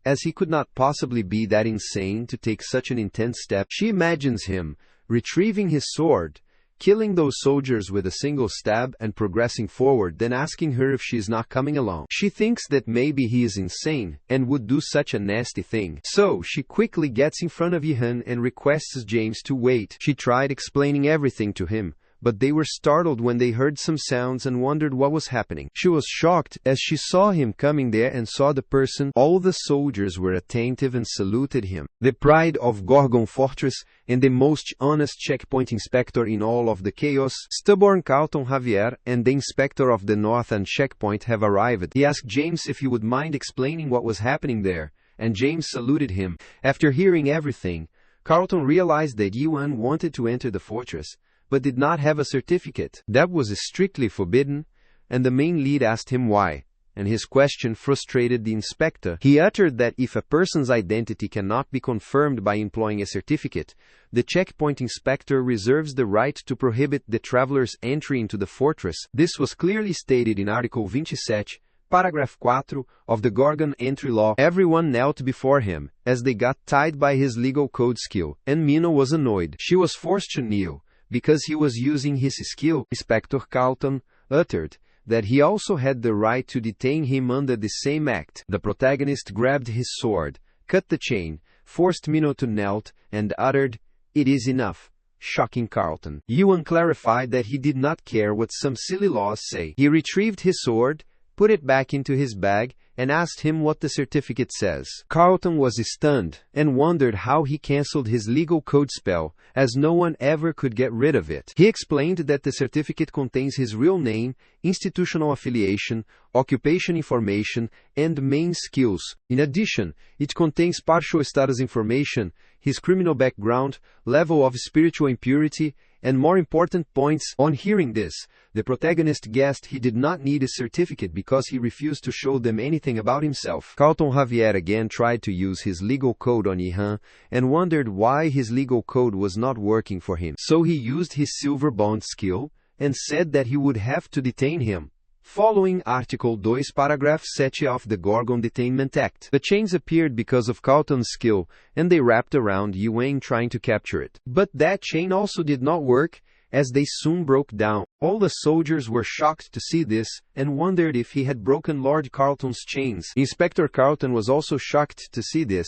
S1: as he could not possibly be that insane to take such an intense step. She imagines him retrieving his sword, killing those soldiers with a single stab and progressing forward, then asking her if she is not coming along. She thinks that maybe he is insane and would do such a nasty thing. So she quickly gets in front of Yihan and requests James to wait. She tried explaining everything to him, but they were startled when they heard some sounds and wondered what was happening. She was shocked as she saw him coming there and saw the person. All the soldiers were attentive and saluted him. The pride of Gorgon Fortress and the most honest checkpoint inspector in all of the chaos, stubborn Carlton Javier and the inspector of the northern checkpoint have arrived. He asked James if he would mind explaining what was happening there, and James saluted him. After hearing everything, Carlton realized that Yuan wanted to enter the fortress, but did not have a certificate. That was strictly forbidden, and the main lead asked him why, and his question frustrated the inspector. He uttered that if a person's identity cannot be confirmed by employing a certificate, the checkpoint inspector reserves the right to prohibit the traveler's entry into the fortress. This was clearly stated in Article 27, Paragraph 4 of the Gorgon Entry Law. Everyone knelt before him, as they got tied by his legal code skill, and Minna was annoyed. She was forced to kneel because he was using his skill. Inspector Carlton uttered that he also had the right to detain him under the same act. The protagonist grabbed his sword, cut the chain, forced Minna to knelt, and uttered, "It is enough," shocking Carlton. Yuan clarified that he did not care what some silly laws say. He retrieved his sword, put it back into his bag, and asked him what the certificate says. Carlton was stunned and wondered how he cancelled his legal code spell, as no one ever could get rid of it. He explained that the certificate contains his real name, institutional affiliation, occupation information, and main skills. In addition, it contains partial status information, his criminal background, level of spiritual impurity, and more important points. On hearing this, the protagonist guessed he did not need a certificate because he refused to show them anything about himself. Carlton Javier again tried to use his legal code on Yihan and wondered why his legal code was not working for him. So he used his silver bond skill and said that he would have to detain him, following Article 2, Paragraph 7 of the Gorgon Detainment Act. The chains appeared because of Carlton's skill, and they wrapped around Yuan trying to capture it. But that chain also did not work, as they soon broke down. All the soldiers were shocked to see this, and wondered if he had broken Lord Carlton's chains. Inspector Carlton was also shocked to see this,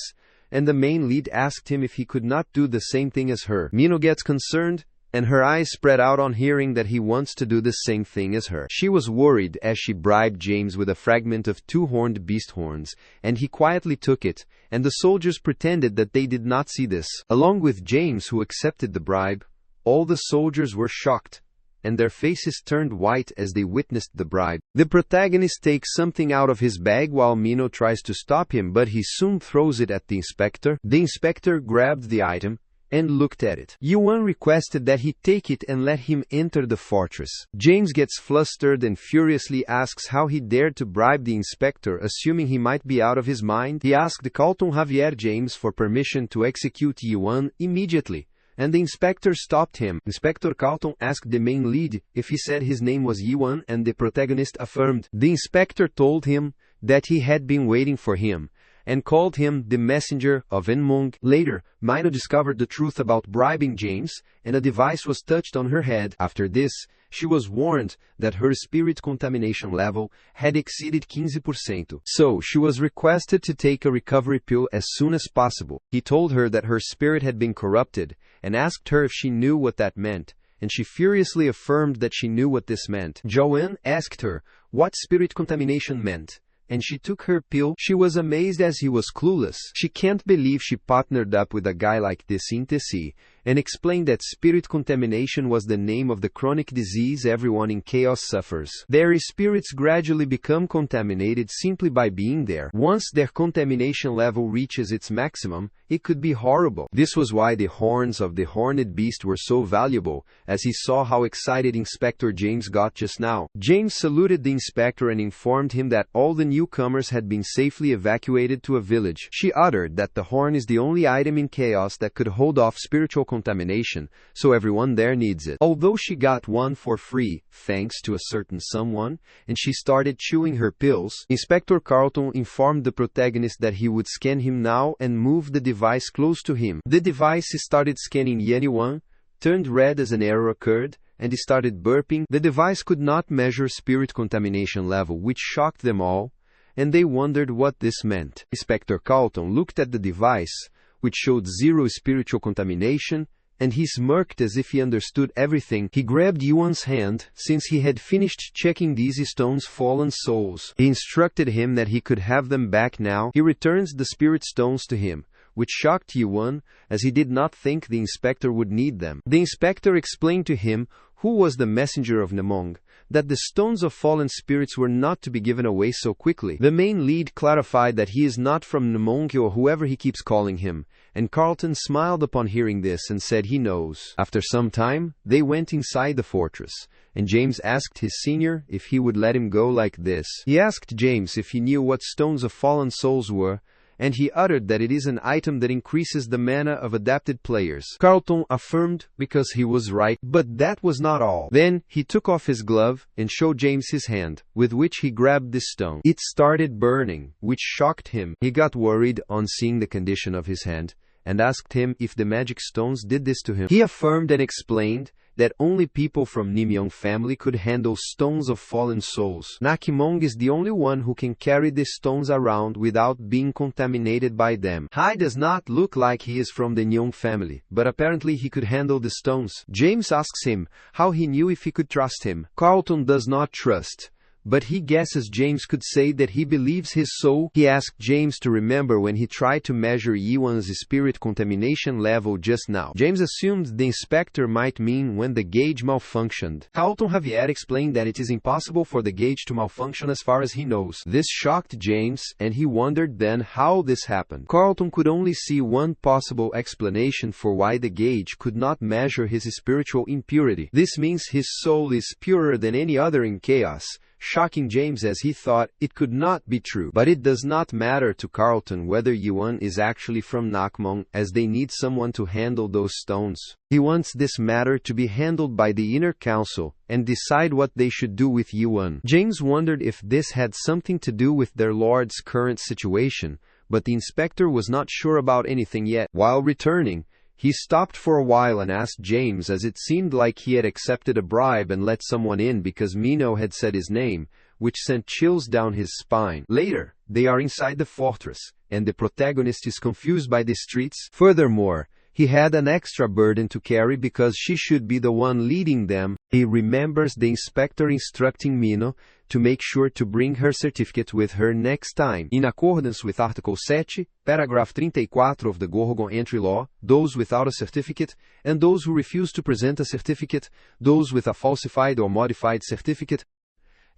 S1: and the main lead asked him if he could not do the same thing as her. Minna gets concerned, and her eyes spread out on hearing that he wants to do the same thing as her. She was worried as she bribed James with a fragment of 2 horned beast horns, and he quietly took it, and the soldiers pretended that they did not see this. Along with James, who accepted the bribe, all the soldiers were shocked, and their faces turned white as they witnessed the bribe. The protagonist takes something out of his bag while Minna tries to stop him, but he soon throws it at the inspector. The inspector grabbed the item and looked at it. Yuan requested that he take it and let him enter the fortress. James gets flustered and furiously asks how he dared to bribe the inspector, assuming he might be out of his mind. He asked Carlton Javier James for permission to execute Yuan immediately, and the inspector stopped him. Inspector Carlton asked the main lead if he said his name was Yuan, and the protagonist affirmed. The inspector told him that he had been waiting for him, and called him the messenger of Enmong. Later, Minna discovered the truth about bribing James, and a device was touched on her head. After this, she was warned that her spirit contamination level had exceeded 15%. So she was requested to take a recovery pill as soon as possible. He told her that her spirit had been corrupted, and asked her if she knew what that meant, and she furiously affirmed that she knew what this meant. Joanne asked her what spirit contamination meant, and she took her pill. She was amazed as he was clueless. She can't believe she partnered up with a guy like this in TC, and explained that spirit contamination was the name of the chronic disease everyone in chaos suffers. Their spirits gradually become contaminated simply by being there. Once their contamination level reaches its maximum, it could be horrible. This was why the horns of the horned beast were so valuable, as he saw how excited Inspector James got just now. James saluted the inspector and informed him that all the newcomers had been safely evacuated to a village. She uttered that the horn is the only item in chaos that could hold off spiritual contamination, so everyone there needs it. Although she got one for free, thanks to a certain someone, and she started chewing her pills, Inspector Carlton informed the protagonist that he would scan him now and move the device close to him. The device started scanning Yuan, turned red as an error occurred, and he started burping. The device could not measure spirit contamination level, which shocked them all, and they wondered what this meant. Inspector Carlton looked at the device, which showed 0 spiritual contamination, and he smirked as if he understood everything. He grabbed Yuan's hand, since he had finished checking these stones' fallen souls. He instructed him that he could have them back now. He returns the spirit stones to him, which shocked Yuan, as he did not think the inspector would need them. The inspector explained to him, who was the messenger of Nemong, that the stones of fallen spirits were not to be given away so quickly. The main lead clarified that he is not from Nemong or whoever he keeps calling him, and Carlton smiled upon hearing this and said he knows. After some time, they went inside the fortress, and James asked his senior if he would let him go like this. He asked James if he knew what stones of fallen souls were, and he uttered that it is an item that increases the mana of adapted players. Carlton affirmed because he was right, but that was not all. Then, he took off his glove and showed James his hand, with which he grabbed this stone. It started burning, which shocked him. He got worried on seeing the condition of his hand, and asked him if the magic stones did this to him. He affirmed and explained that only people from Nimyong family could handle stones of fallen souls. Nakimong is the only one who can carry these stones around without being contaminated by them. Hai does not look like he is from the Nyong family, but apparently he could handle the stones. James asks him how he knew if he could trust him. Carlton does not trust, but he guesses James could say that he believes his soul. He asked James to remember when he tried to measure Yuan's spirit contamination level just now. James assumed the inspector might mean when the gauge malfunctioned. Carlton Javier explained that it is impossible for the gauge to malfunction as far as he knows. This shocked James, and he wondered then how this happened. Carlton could only see one possible explanation for why the gauge could not measure his spiritual impurity. This means his soul is purer than any other in chaos, shocking James as he thought it could not be true. But it does not matter to Carlton whether Yuan is actually from Nakmong, as they need someone to handle those stones. He wants this matter to be handled by the inner council, and decide what they should do with Yuan. James wondered if this had something to do with their lord's current situation, but the inspector was not sure about anything yet. While returning, he stopped for a while and asked James, as it seemed like he had accepted a bribe and let someone in because Mino had said his name, which sent chills down his spine. Later, they are inside the fortress, and the protagonist is confused by the streets. Furthermore, he had an extra burden to carry because she should be the one leading them. He remembers the inspector instructing Mino to make sure to bring her certificate with her next time. In accordance with Article 7, Paragraph 34 of the Gorgon Entry Law, those without a certificate, and those who refuse to present a certificate, those with a falsified or modified certificate,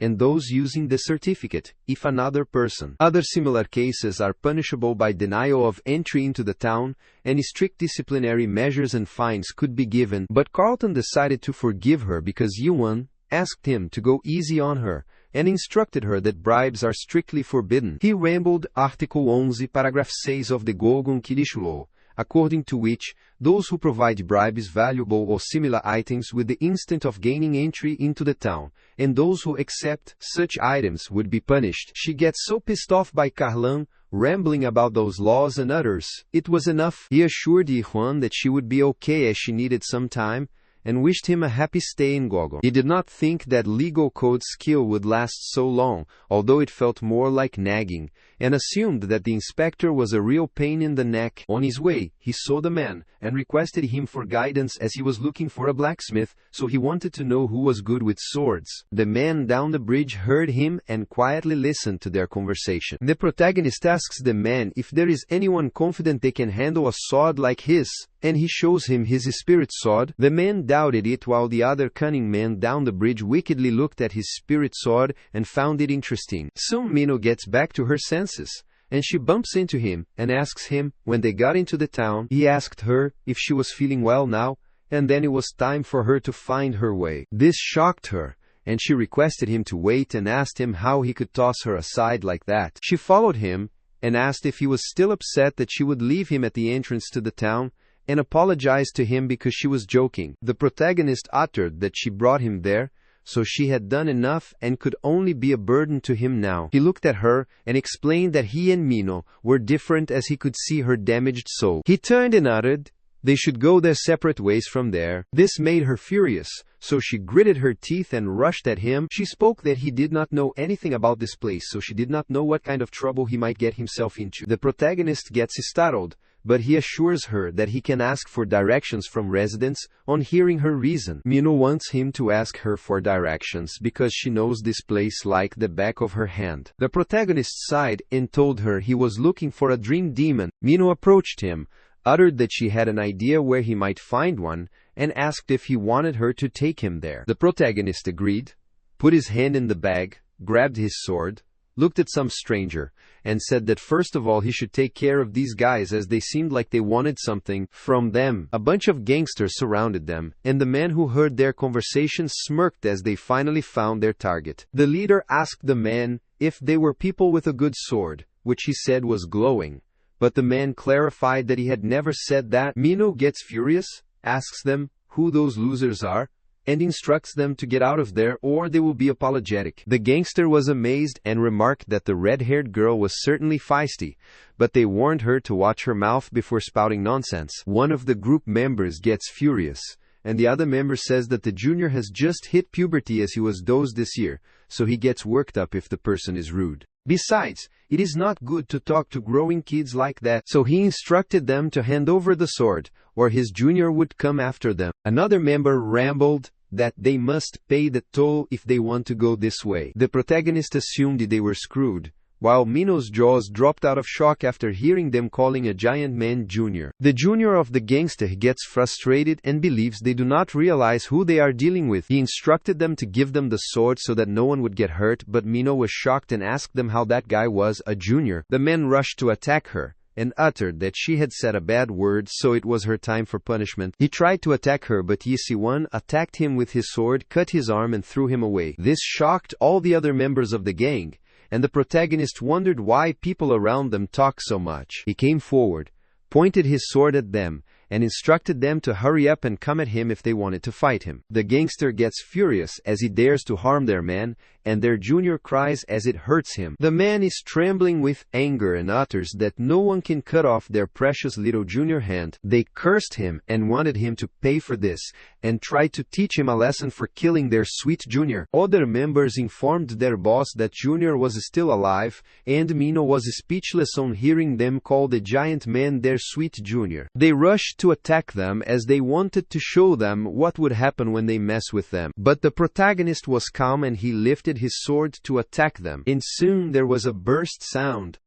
S1: and those using the certificate, if another person. Other similar cases are punishable by denial of entry into the town, and strict disciplinary measures and fines could be given. But Carlton decided to forgive her because Yuan asked him to go easy on her, and instructed her that bribes are strictly forbidden. He rambled Article 11, Paragraph 6 of the Gorgon Kirishu Law, according to which those who provide bribes, valuable or similar items with the instant of gaining entry into the town, and those who accept such items would be punished. She gets so pissed off by Carlan rambling about those laws and utters it was enough. He assured Yuan that she would be okay as she needed some time, and wished him a happy stay in Gorgon. He did not think that legal code skill would last so long, although it felt more like nagging, and assumed that the inspector was a real pain in the neck. On his way, he saw the man, and requested him for guidance as he was looking for a blacksmith, so he wanted to know who was good with swords. The man down the bridge heard him and quietly listened to their conversation. The protagonist asks the man if there is anyone confident they can handle a sword like his, and he shows him his spirit sword. The man doubted it, while the other cunning man down the bridge wickedly looked at his spirit sword and found it interesting. Soon Mino gets back to her senses, and she bumps into him and asks him when they got into the town. He asked her if she was feeling well now, and then it was time for her to find her way. This shocked her, and she requested him to wait and asked him how he could toss her aside like that. She followed him and asked if he was still upset that she would leave him at the entrance to the town, and apologized to him because she was joking. The protagonist uttered that she brought him there, so she had done enough and could only be a burden to him now. He looked at her and explained that he and Mino were different as he could see her damaged soul. He turned and uttered, they should go their separate ways from there. This made her furious, so she gritted her teeth and rushed at him. She spoke that he did not know anything about this place, so she did not know what kind of trouble he might get himself into. The protagonist gets startled, but he assures her that he can ask for directions from residents. On hearing her reason, Mino wants him to ask her for directions because she knows this place like the back of her hand. The protagonist sighed and told her he was looking for a dream demon. Mino approached him, uttered that she had an idea where he might find one, and asked if he wanted her to take him there. The protagonist agreed, put his hand in the bag, grabbed his sword, looked at some stranger, and said that first of all he should take care of these guys as they seemed like they wanted something from them. A bunch of gangsters surrounded them, and the man who heard their conversation smirked as they finally found their target. The leader asked the man if they were people with a good sword, which he said was glowing, but the man clarified that he had never said that. Mino gets furious, asks them who those losers are, and instructs them to get out of there or they will be apologetic. The gangster was amazed and remarked that the red-haired girl was certainly feisty, but they warned her to watch her mouth before spouting nonsense. One of the group members gets furious, and the other member says that the junior has just hit puberty as he was dosed this year, so he gets worked up if the person is rude. Besides, it is not good to talk to growing kids like that, so he instructed them to hand over the sword, or his junior would come after them. Another member rambled that they must pay the toll if they want to go this way. The protagonist assumed they were screwed, while Mino's jaws dropped out of shock after hearing them calling a giant man junior. The junior of the gangster gets frustrated and believes they do not realize who they are dealing with. He instructed them to give them the sword so that no one would get hurt, but Mino was shocked and asked them how that guy was a junior. The men rushed to attack her, and uttered that she had said a bad word, so it was her time for punishment. He tried to attack her, but Yisi-1 attacked him with his sword, cut his arm and threw him away. This shocked all the other members of the gang, and the protagonist wondered why people around them talk so much. He came forward, pointed his sword at them, and instructed them to hurry up and come at him if they wanted to fight him. The gangster gets furious as he dares to harm their man, and their junior cries as it hurts him. The man is trembling with anger and utters that no one can cut off their precious little junior hand. They cursed him and wanted him to pay for this, and tried to teach him a lesson for killing their sweet junior. Other members informed their boss that junior was still alive, and Mino was speechless on hearing them call the giant man their sweet junior. They rushed to attack them as they wanted to show them what would happen when they mess with them. But the protagonist was calm and he lifted his sword to attack them. And soon there was a burst sound.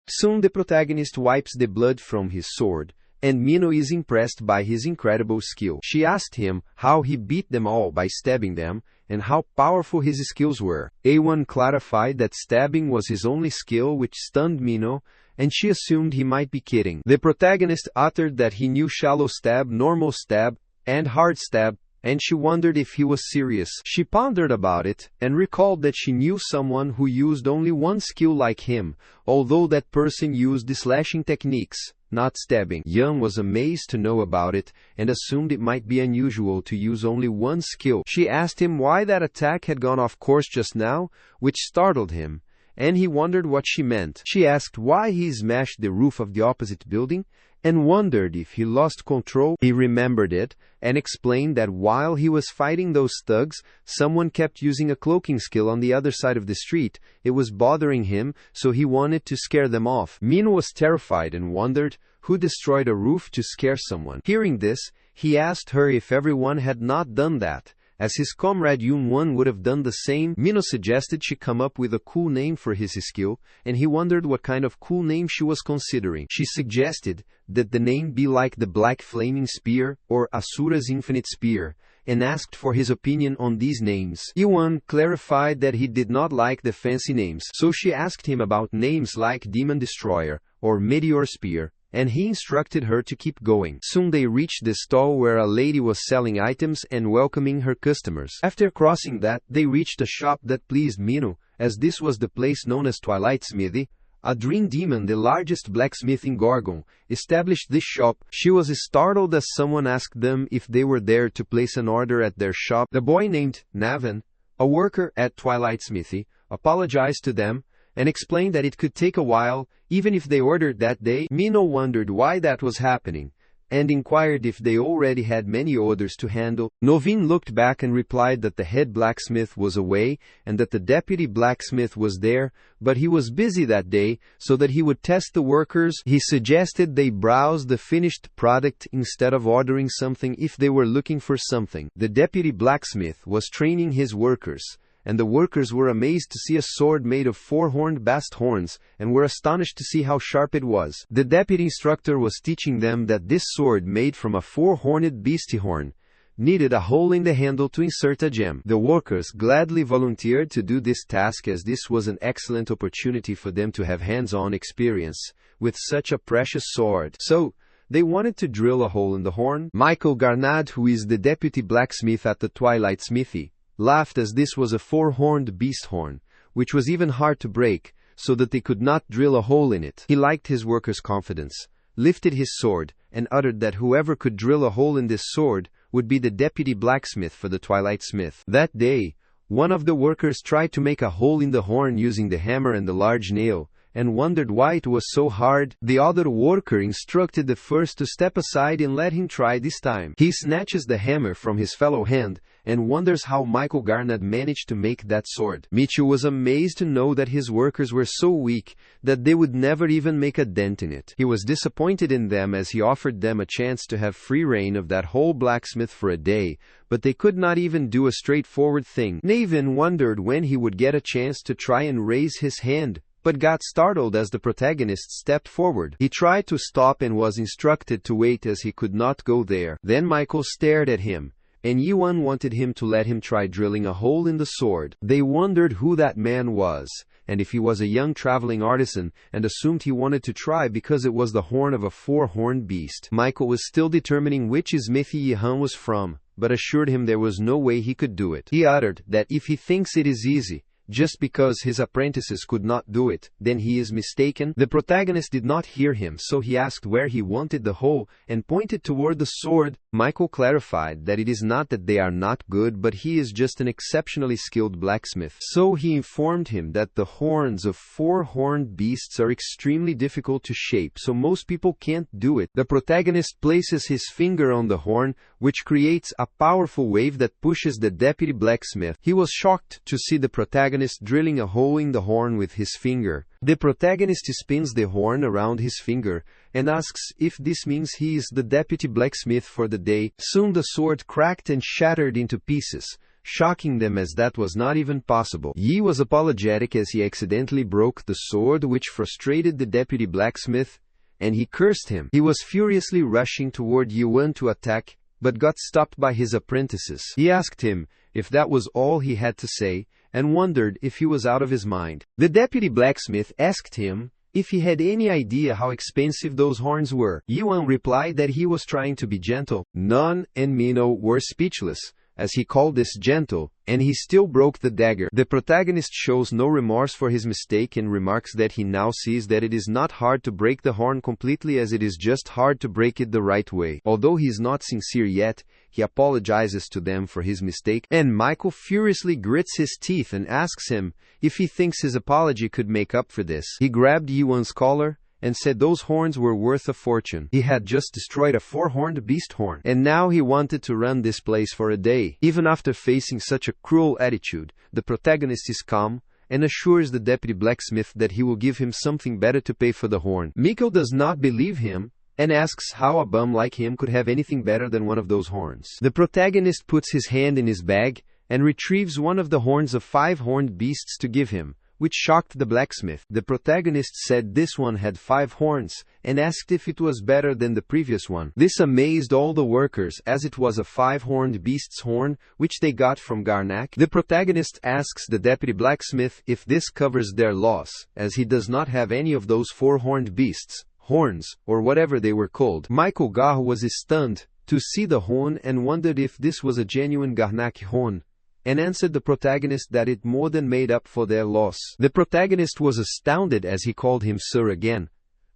S1: Soon the protagonist wipes the blood from his sword, and Mino is impressed by his incredible skill. She asked him how he beat them all by stabbing them, and how powerful his skills were. A1 clarified that stabbing was his only skill, which stunned Mino, and she assumed he might be kidding. The protagonist uttered that he knew shallow stab, normal stab, and hard stab, and she wondered if he was serious. She pondered about it, and recalled that she knew someone who used only one skill like him, although that person used the slashing techniques, not stabbing. Young was amazed to know about it, and assumed it might be unusual to use only one skill. She asked him why that attack had gone off course just now, which startled him, and he wondered what she meant. She asked why he smashed the roof of the opposite building, and wondered if he lost control. He remembered it, and explained that while he was fighting those thugs, someone kept using a cloaking skill on the other side of the street. It was bothering him, so he wanted to scare them off. Mino was terrified and wondered who destroyed a roof to scare someone. Hearing this, he asked her if everyone had not done that, as his comrade Yun-1 would have done the same. Mino suggested she come up with a cool name for his skill, and he wondered what kind of cool name she was considering. She suggested that the name be like the Black Flaming Spear, or Asura's Infinite Spear, and asked for his opinion on these names. Yun clarified that he did not like the fancy names, so she asked him about names like Demon Destroyer, or Meteor Spear, and he instructed her to keep going. Soon they reached the stall where a lady was selling items and welcoming her customers. After crossing that, they reached a shop that pleased Mino, as this was the place known as Twilight Smithy. A dream demon, the largest blacksmith in Gorgon, established this shop. She was startled as someone asked them if they were there to place an order at their shop. The boy named Navan, a worker at Twilight Smithy, apologized to them, and explained that it could take a while, even if they ordered that day. Mino wondered why that was happening, and inquired if they already had many orders to handle. Novin looked back and replied that the head blacksmith was away, and that the deputy blacksmith was there, but he was busy that day, so that he would test the workers. He suggested they browse the finished product instead of ordering something if they were looking for something. The deputy blacksmith was training his workers, and the workers were amazed to see a sword made of 4-horned bast horns, and were astonished to see how sharp it was. The deputy instructor was teaching them that this sword made from a 4-horned beastie horn needed a hole in the handle to insert a gem. The workers gladly volunteered to do this task, as this was an excellent opportunity for them to have hands-on experience with such a precious sword. So, they wanted to drill a hole in the horn. Michael Garnad, who is the deputy blacksmith at the Twilight Smithy, laughed, as this was a 4-horned beast horn, which was even hard to break, so that they could not drill a hole in it. He liked his workers' confidence, lifted his sword, and uttered that whoever could drill a hole in this sword would be the deputy blacksmith for the Twilight Smith. That day, one of the workers tried to make a hole in the horn using the hammer and the large nail, and wondered why it was so hard. The other worker instructed the first to step aside and let him try this time. He snatches the hammer from his fellow hand, and wonders how Michael Garnett managed to make that sword. Mitchell was amazed to know that his workers were so weak that they would never even make a dent in it. He was disappointed in them, as he offered them a chance to have free reign of that whole blacksmith for a day, but they could not even do a straightforward thing. Navin wondered when he would get a chance to try and raise his hand, but got startled as the protagonist stepped forward. He tried to stop and was instructed to wait, as he could not go there. Then Michael stared at him, and Yuan wanted him to let him try drilling a hole in the sword. They wondered who that man was, and if he was a young traveling artisan, and assumed he wanted to try because it was the horn of a 4-horned beast. Michael was still determining which smithy Yuan was from, but assured him there was no way he could do it. He uttered that if he thinks it is easy, just because his apprentices could not do it, then he is mistaken. The protagonist did not hear him, so he asked where he wanted the hole, and pointed toward the sword. Michael clarified that it is not that they are not good, but he is just an exceptionally skilled blacksmith. So he informed him that the horns of 4-horned beasts are extremely difficult to shape, so most people can't do it. The protagonist places his finger on the horn, which creates a powerful wave that pushes the deputy blacksmith. He was shocked to see the protagonist drilling a hole in the horn with his finger. The protagonist spins the horn around his finger and asks if this means he is the deputy blacksmith for the day. Soon the sword cracked and shattered into pieces, shocking them, as that was not even possible. Yi was apologetic as he accidentally broke the sword, which frustrated the deputy blacksmith, and he cursed him. He was furiously rushing toward Yuan to attack, but got stopped by his apprentices. He asked him if that was all he had to say, and wondered if he was out of his mind. The deputy blacksmith asked him if he had any idea how expensive those horns were. Yuan replied that he was trying to be gentle. Nun and Mino were speechless, as he called this gentle, and he still broke the dagger. The protagonist shows no remorse for his mistake and remarks that he now sees that it is not hard to break the horn completely, as it is just hard to break it the right way. Although he is not sincere yet, he apologizes to them for his mistake, and Michael furiously grits his teeth and asks him if he thinks his apology could make up for this. He grabbed Yuan's collar and said those horns were worth a fortune. He had just destroyed a 4-horned beast horn, and now he wanted to run this place for a day. Even after facing such a cruel attitude, the protagonist is calm and assures the deputy blacksmith that he will give him something better to pay for the horn. Mikko does not believe him, and asks how a bum like him could have anything better than one of those horns. The protagonist puts his hand in his bag and retrieves one of the horns of 5-horned beasts to give him, which shocked the blacksmith. The protagonist said this one had 5 horns, and asked if it was better than the previous one. This amazed all the workers, as it was a 5-horned beast's horn, which they got from Garnak. The protagonist asks the deputy blacksmith if this covers their loss, as he does not have any of those 4-horned beasts, horns, or whatever they were called. Michael Gaho was stunned to see the horn and wondered if this was a genuine Garnak horn, and answered the protagonist that it more than made up for their loss. The protagonist was astounded as he called him sir again,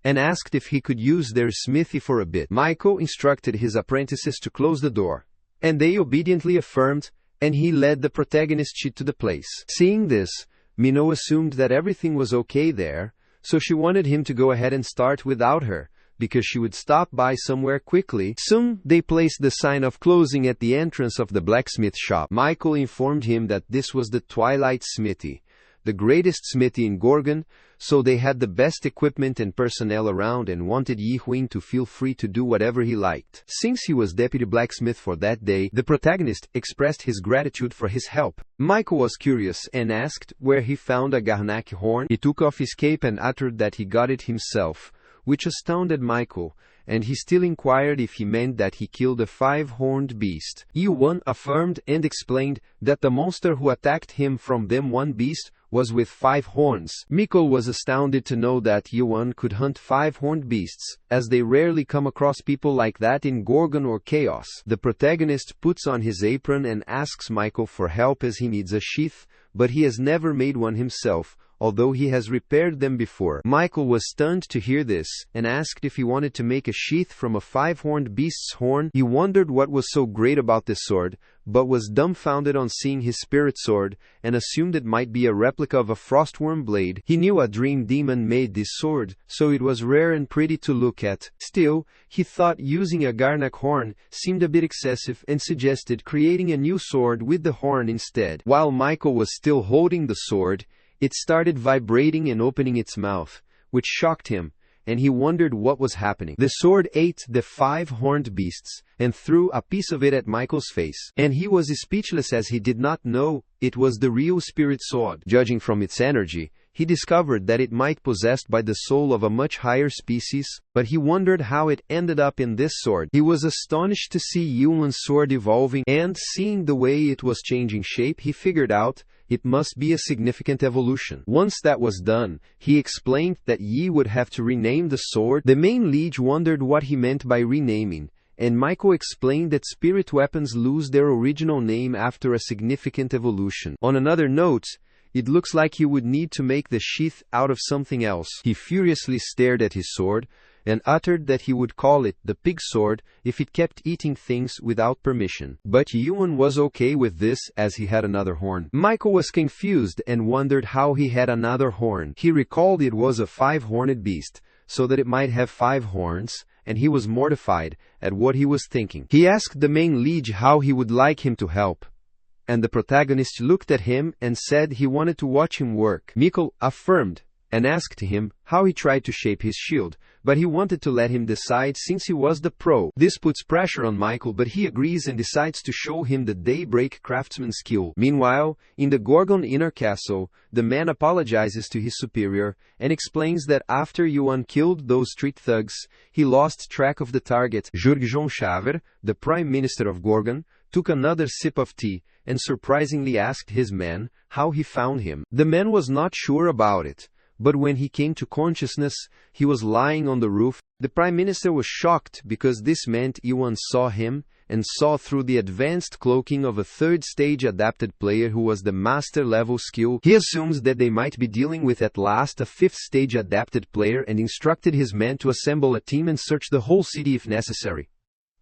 S1: and asked if he could use their smithy for a bit. Michael instructed his apprentices to close the door, and they obediently affirmed, and he led the protagonist to the place. Seeing this, Minho assumed that everything was okay there, so she wanted him to go ahead and start without her, because she would stop by somewhere quickly. Soon, they placed the sign of closing at the entrance of the blacksmith shop. Michael informed him that this was the Twilight Smithy, the greatest smithy in Gorgon, so they had the best equipment and personnel around and wanted Yi Huing to feel free to do whatever he liked. Since he was deputy blacksmith for that day, the protagonist expressed his gratitude for his help. Michael was curious and asked where he found a Garnak horn. He took off his cape and uttered that he got it himself, which astounded Michael, and he still inquired if he meant that he killed a 5-horned beast. Yuan affirmed and explained that the monster who attacked him from them one beast was with 5 horns. Mikkel was astounded to know that Yuan could hunt 5-horned beasts, as they rarely come across people like that in Gorgon or Chaos. The protagonist puts on his apron and asks Michael for help as he needs a sheath, but he has never made one himself, although he has repaired them before. Michael was stunned to hear this, and asked if he wanted to make a sheath from a 5-horned beast's horn. He wondered what was so great about this sword, but was dumbfounded on seeing his spirit sword, and assumed it might be a replica of a frostworm blade. He knew a dream demon made this sword, so it was rare and pretty to look at. Still, he thought using a Garnak horn seemed a bit excessive and suggested creating a new sword with the horn instead. While Michael was still holding the sword, it started vibrating and opening its mouth, which shocked him, and he wondered what was happening. The sword ate the 5-horned beasts, and threw a piece of it at Michael's face, and he was speechless as he did not know it was the real spirit sword. Judging from its energy, he discovered that it might be possessed by the soul of a much higher species, but he wondered how it ended up in this sword. He was astonished to see Yuan's sword evolving, and seeing the way it was changing shape, he figured out it must be a significant evolution. Once that was done, he explained that Yi would have to rename the sword. The main liege wondered what he meant by renaming, and Michael explained that spirit weapons lose their original name after a significant evolution. On another note, it looks like he would need to make the sheath out of something else. He furiously stared at his sword, and uttered that he would call it the pig sword if it kept eating things without permission. But Yuan was okay with this, as he had another horn. Michael was confused and wondered how he had another horn. He recalled it was a 5-horned beast, so that it might have 5 horns, and he was mortified at what he was thinking. He asked the main liege how he would like him to help, and the protagonist looked at him and said he wanted to watch him work. Mikkel affirmed and asked him how he tried to shape his shield, but he wanted to let him decide since he was the pro. This puts pressure on Michael, but he agrees and decides to show him the daybreak craftsman skill. Meanwhile, in the Gorgon inner castle, the man apologizes to his superior and explains that after Yuan killed those street thugs, he lost track of the target. Jurgjon Shaver, the prime minister of Gorgon, took another sip of tea and surprisingly asked his man how he found him. The man was not sure about it, but when he came to consciousness, he was lying on the roof. The Prime Minister was shocked because this meant Yuan saw him and saw through the advanced cloaking of a 3rd-stage adapted player who was the master-level skill. He assumes that they might be dealing with at last a 5th-stage adapted player and instructed his men to assemble a team and search the whole city if necessary.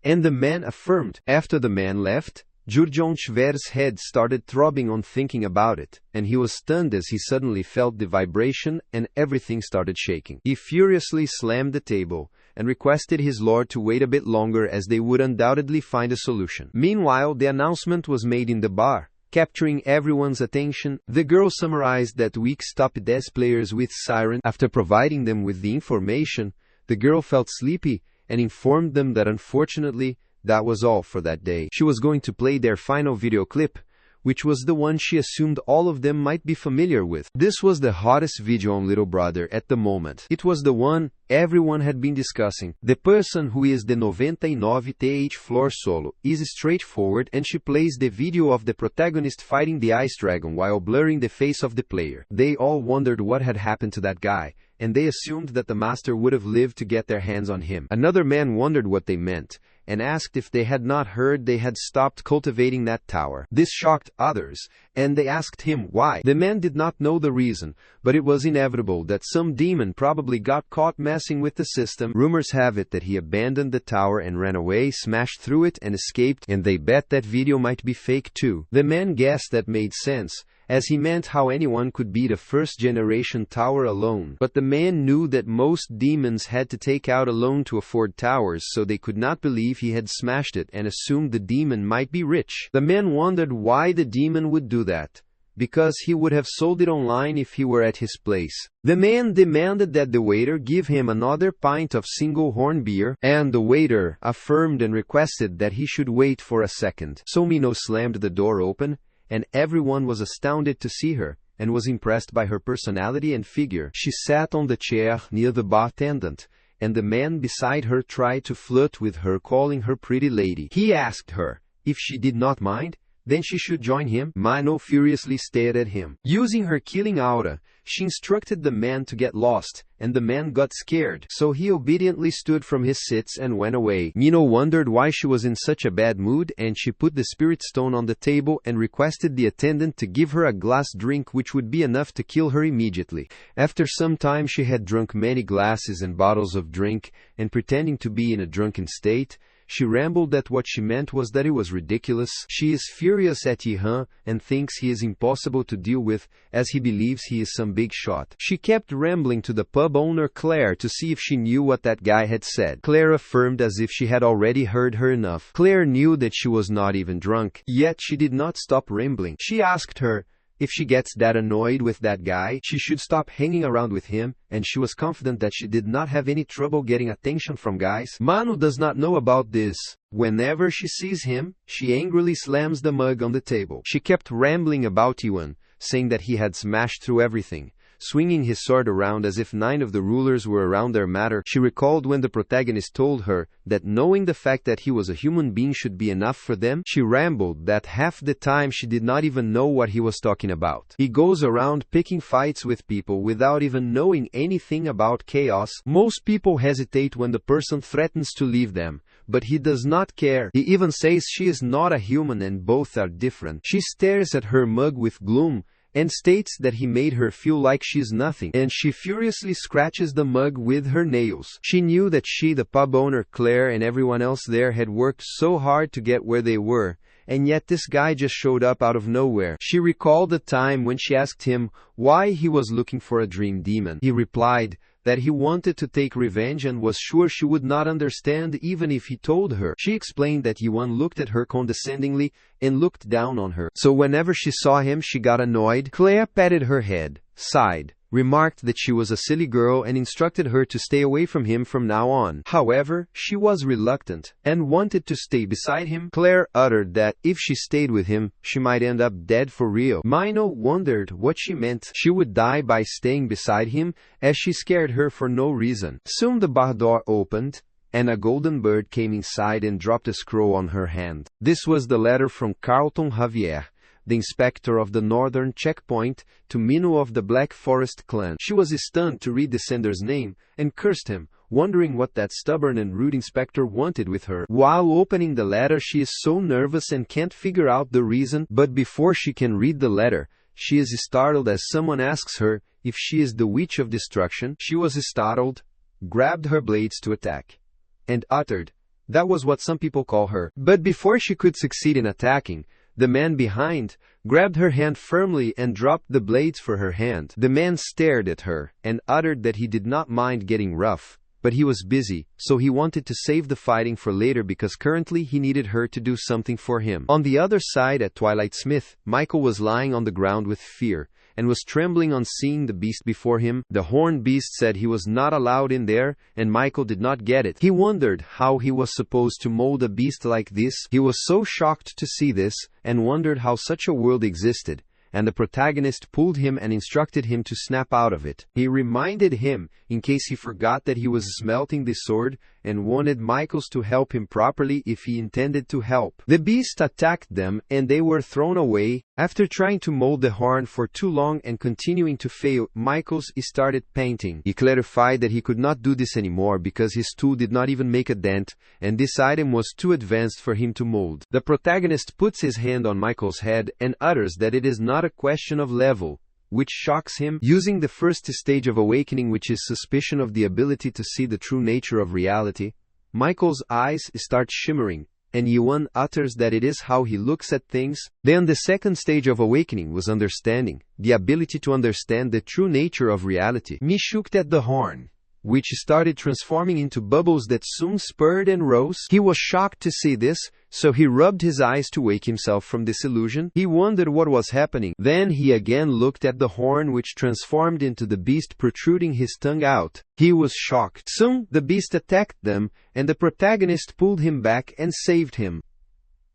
S1: And the man affirmed. After the man left, Jurgjon Schwer's head started throbbing on thinking about it, and he was stunned as he suddenly felt the vibration and everything started shaking. He furiously slammed the table and requested his lord to wait a bit longer as they would undoubtedly find a solution. Meanwhile, the announcement was made in the bar, capturing everyone's attention. The girl summarized that week's top 10 players with Siren. After providing them with the information, the girl felt sleepy and informed them that unfortunately, that was all for that day. She was going to play their final video clip, which was the one she assumed all of them might be familiar with. This was the hottest video on Little Brother at the moment. It was the one everyone had been discussing. The person who is the 99th floor solo is straightforward, and she plays the video of the protagonist fighting the ice dragon while blurring the face of the player. They all wondered what had happened to that guy, and they assumed that the master would have lived to get their hands on him. Another man wondered what they meant, and asked if they had not heard they had stopped cultivating that tower. This shocked others, and they asked him why. The man did not know the reason, but it was inevitable that some demon probably got caught messing with the system. Rumors have it that he abandoned the tower and ran away, smashed through it and escaped, and they bet that video might be fake too. The man guessed that made sense, as he meant how anyone could beat a first-generation tower alone. But the man knew that most demons had to take out a loan to afford towers, so they could not believe he had smashed it and assumed the demon might be rich. The man wondered why the demon would do that. Because he would have sold it online if he were at his place. The man demanded that the waiter give him another pint of single horn beer, and the waiter affirmed and requested that he should wait for a second. So Mino slammed the door open, and everyone was astounded to see her, and was impressed by her personality and figure. She sat on the chair near the bar attendant, and the man beside her tried to flirt with her, calling her pretty lady. He asked her if she did not mind, then she should join him. Mino furiously stared at him. Using her killing aura, she instructed the man to get lost, and the man got scared, so he obediently stood from his seats and went away. Mino wondered why she was in such a bad mood, and she put the spirit stone on the table and requested the attendant to give her a glass drink which would be enough to kill her immediately. After some time she had drunk many glasses and bottles of drink, and pretending to be in a drunken state, she rambled that what she meant was that it was ridiculous. She is furious at Ihan and thinks he is impossible to deal with, as he believes he is some big shot. She kept rambling to the pub owner Claire to see if she knew what that guy had said. Claire affirmed as if she had already heard her enough. Claire knew that she was not even drunk, yet she did not stop rambling. She asked her, if she gets that annoyed with that guy, she should stop hanging around with him, and she was confident that she did not have any trouble getting attention from guys. Manu does not know about this. Whenever she sees him, she angrily slams the mug on the table. She kept rambling about Yuan, saying that he had smashed through everything, swinging his sword around as if 9 of the rulers were around their matter. She recalled when the protagonist told her that knowing the fact that he was a human being should be enough for them. She rambled that half the time she did not even know what he was talking about. He goes around picking fights with people without even knowing anything about chaos. Most people hesitate when the person threatens to leave them, but he does not care. He even says she is not a human and both are different. She stares at her mug with gloom, and states that he made her feel like she's nothing, and she furiously scratches the mug with her nails. She knew that she, the pub owner Claire, and everyone else there had worked so hard to get where they were, and yet this guy just showed up out of nowhere. She recalled the time when she asked him why he was looking for a dream demon. He replied that he wanted to take revenge and was sure she would not understand even if he told her. She explained that Yuan looked at her condescendingly and looked down on her. So whenever she saw him, she got annoyed. Claire patted her head, sighed, remarked that she was a silly girl and instructed her to stay away from him from now on. However, she was reluctant and wanted to stay beside him. Claire uttered that if she stayed with him, she might end up dead for real. Mino wondered what she meant. She would die by staying beside him, as she scared her for no reason. Soon the bar door opened, and a golden bird came inside and dropped a scroll on her hand. This was the letter from Carlton Javier, the inspector of the northern checkpoint, to Mino of the Black Forest clan. She was stunned to read the sender's name, and cursed him, wondering what that stubborn and rude inspector wanted with her. While opening the letter, she is so nervous and can't figure out the reason, but before she can read the letter, she is startled as someone asks her if she is the Witch of Destruction. She was startled, grabbed her blades to attack, and uttered, "That was what some people call her." But before she could succeed in attacking, the man behind grabbed her hand firmly and dropped the blades for her hand. The man stared at her and uttered that he did not mind getting rough, but he was busy, so he wanted to save the fighting for later because currently he needed her to do something for him. On the other side at Twilight Smith, Michael was lying on the ground with fear, and was trembling on seeing the beast before him. The horned beast said he was not allowed in there, and Michael did not get it. He wondered how he was supposed to mold a beast like this. He was so shocked to see this, and wondered how such a world existed, and the protagonist pulled him and instructed him to snap out of it. He reminded him, in case he forgot, that he was smelting the sword, and wanted Michaels to help him properly if he intended to help. The beast attacked them, and they were thrown away. After trying to mold the horn for too long and continuing to fail, Michaels started painting. He clarified that he could not do this anymore because his tool did not even make a dent, and this item was too advanced for him to mold. The protagonist puts his hand on Michael's head and utters that it is not a question of level, which shocks him. Using the first stage of awakening, which is suspicion of the ability to see the true nature of reality, Michael's eyes start shimmering, and Yuan utters that it is how he looks at things. Then the second stage of awakening was understanding, the ability to understand the true nature of reality. He shook at the horn, which started transforming into bubbles that soon spurred and rose. He was shocked to see this, so he rubbed his eyes to wake himself from this illusion. He wondered what was happening. Then he again looked at the horn, which transformed into the beast protruding his tongue out. He was shocked. Soon, the beast attacked them, and the protagonist pulled him back and saved him.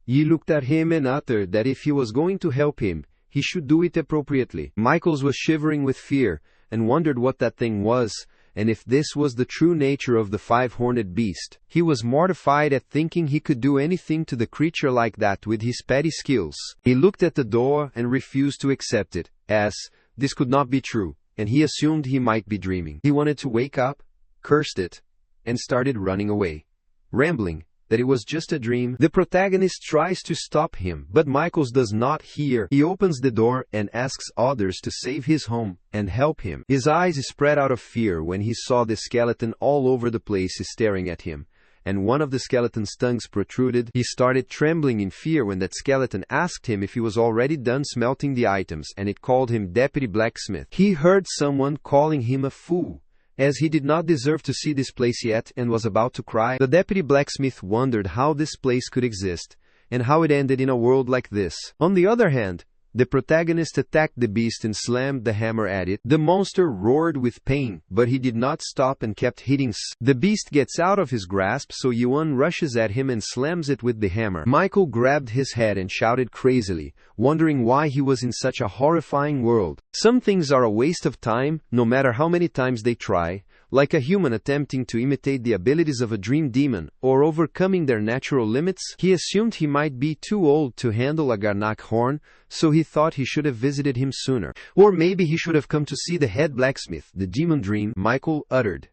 S1: He looked at him and uttered that if he was going to help him, he should do it appropriately. Michaels was shivering with fear, and wondered what that thing was, and if this was the true nature of the five-horned beast. He was mortified at thinking he could do anything to the creature like that with his petty skills. He looked at the door and refused to accept it, as this could not be true, and he assumed he might be dreaming. He wanted to wake up, cursed it, and started running away, rambling that it was just a dream. The protagonist tries to stop him, but Michaels does not hear. He opens the door and asks others to save his home and help him. His eyes spread out of fear when he saw the skeleton all over the place staring at him, and one of the skeleton's tongues protruded. He started trembling in fear when that skeleton asked him if he was already done smelting the items, and it called him Deputy Blacksmith. He heard someone calling him a fool, as he did not deserve to see this place yet, and was about to cry. The deputy blacksmith wondered how this place could exist, and how it ended in a world like this. On the other hand, the protagonist attacked the beast and slammed the hammer at it. The monster roared with pain, but he did not stop and kept hitting. The beast gets out of his grasp, so Yuan rushes at him and slams it with the hammer. Michael grabbed his head and shouted crazily, wondering why he was in such a horrifying world. Some things are a waste of time, no matter how many times they try, like a human attempting to imitate the abilities of a dream demon, or overcoming their natural limits. He assumed he might be too old to handle a Garnak horn, so he thought he should have visited him sooner. Or maybe he should have come to see the head blacksmith. The demon dream, Michael uttered.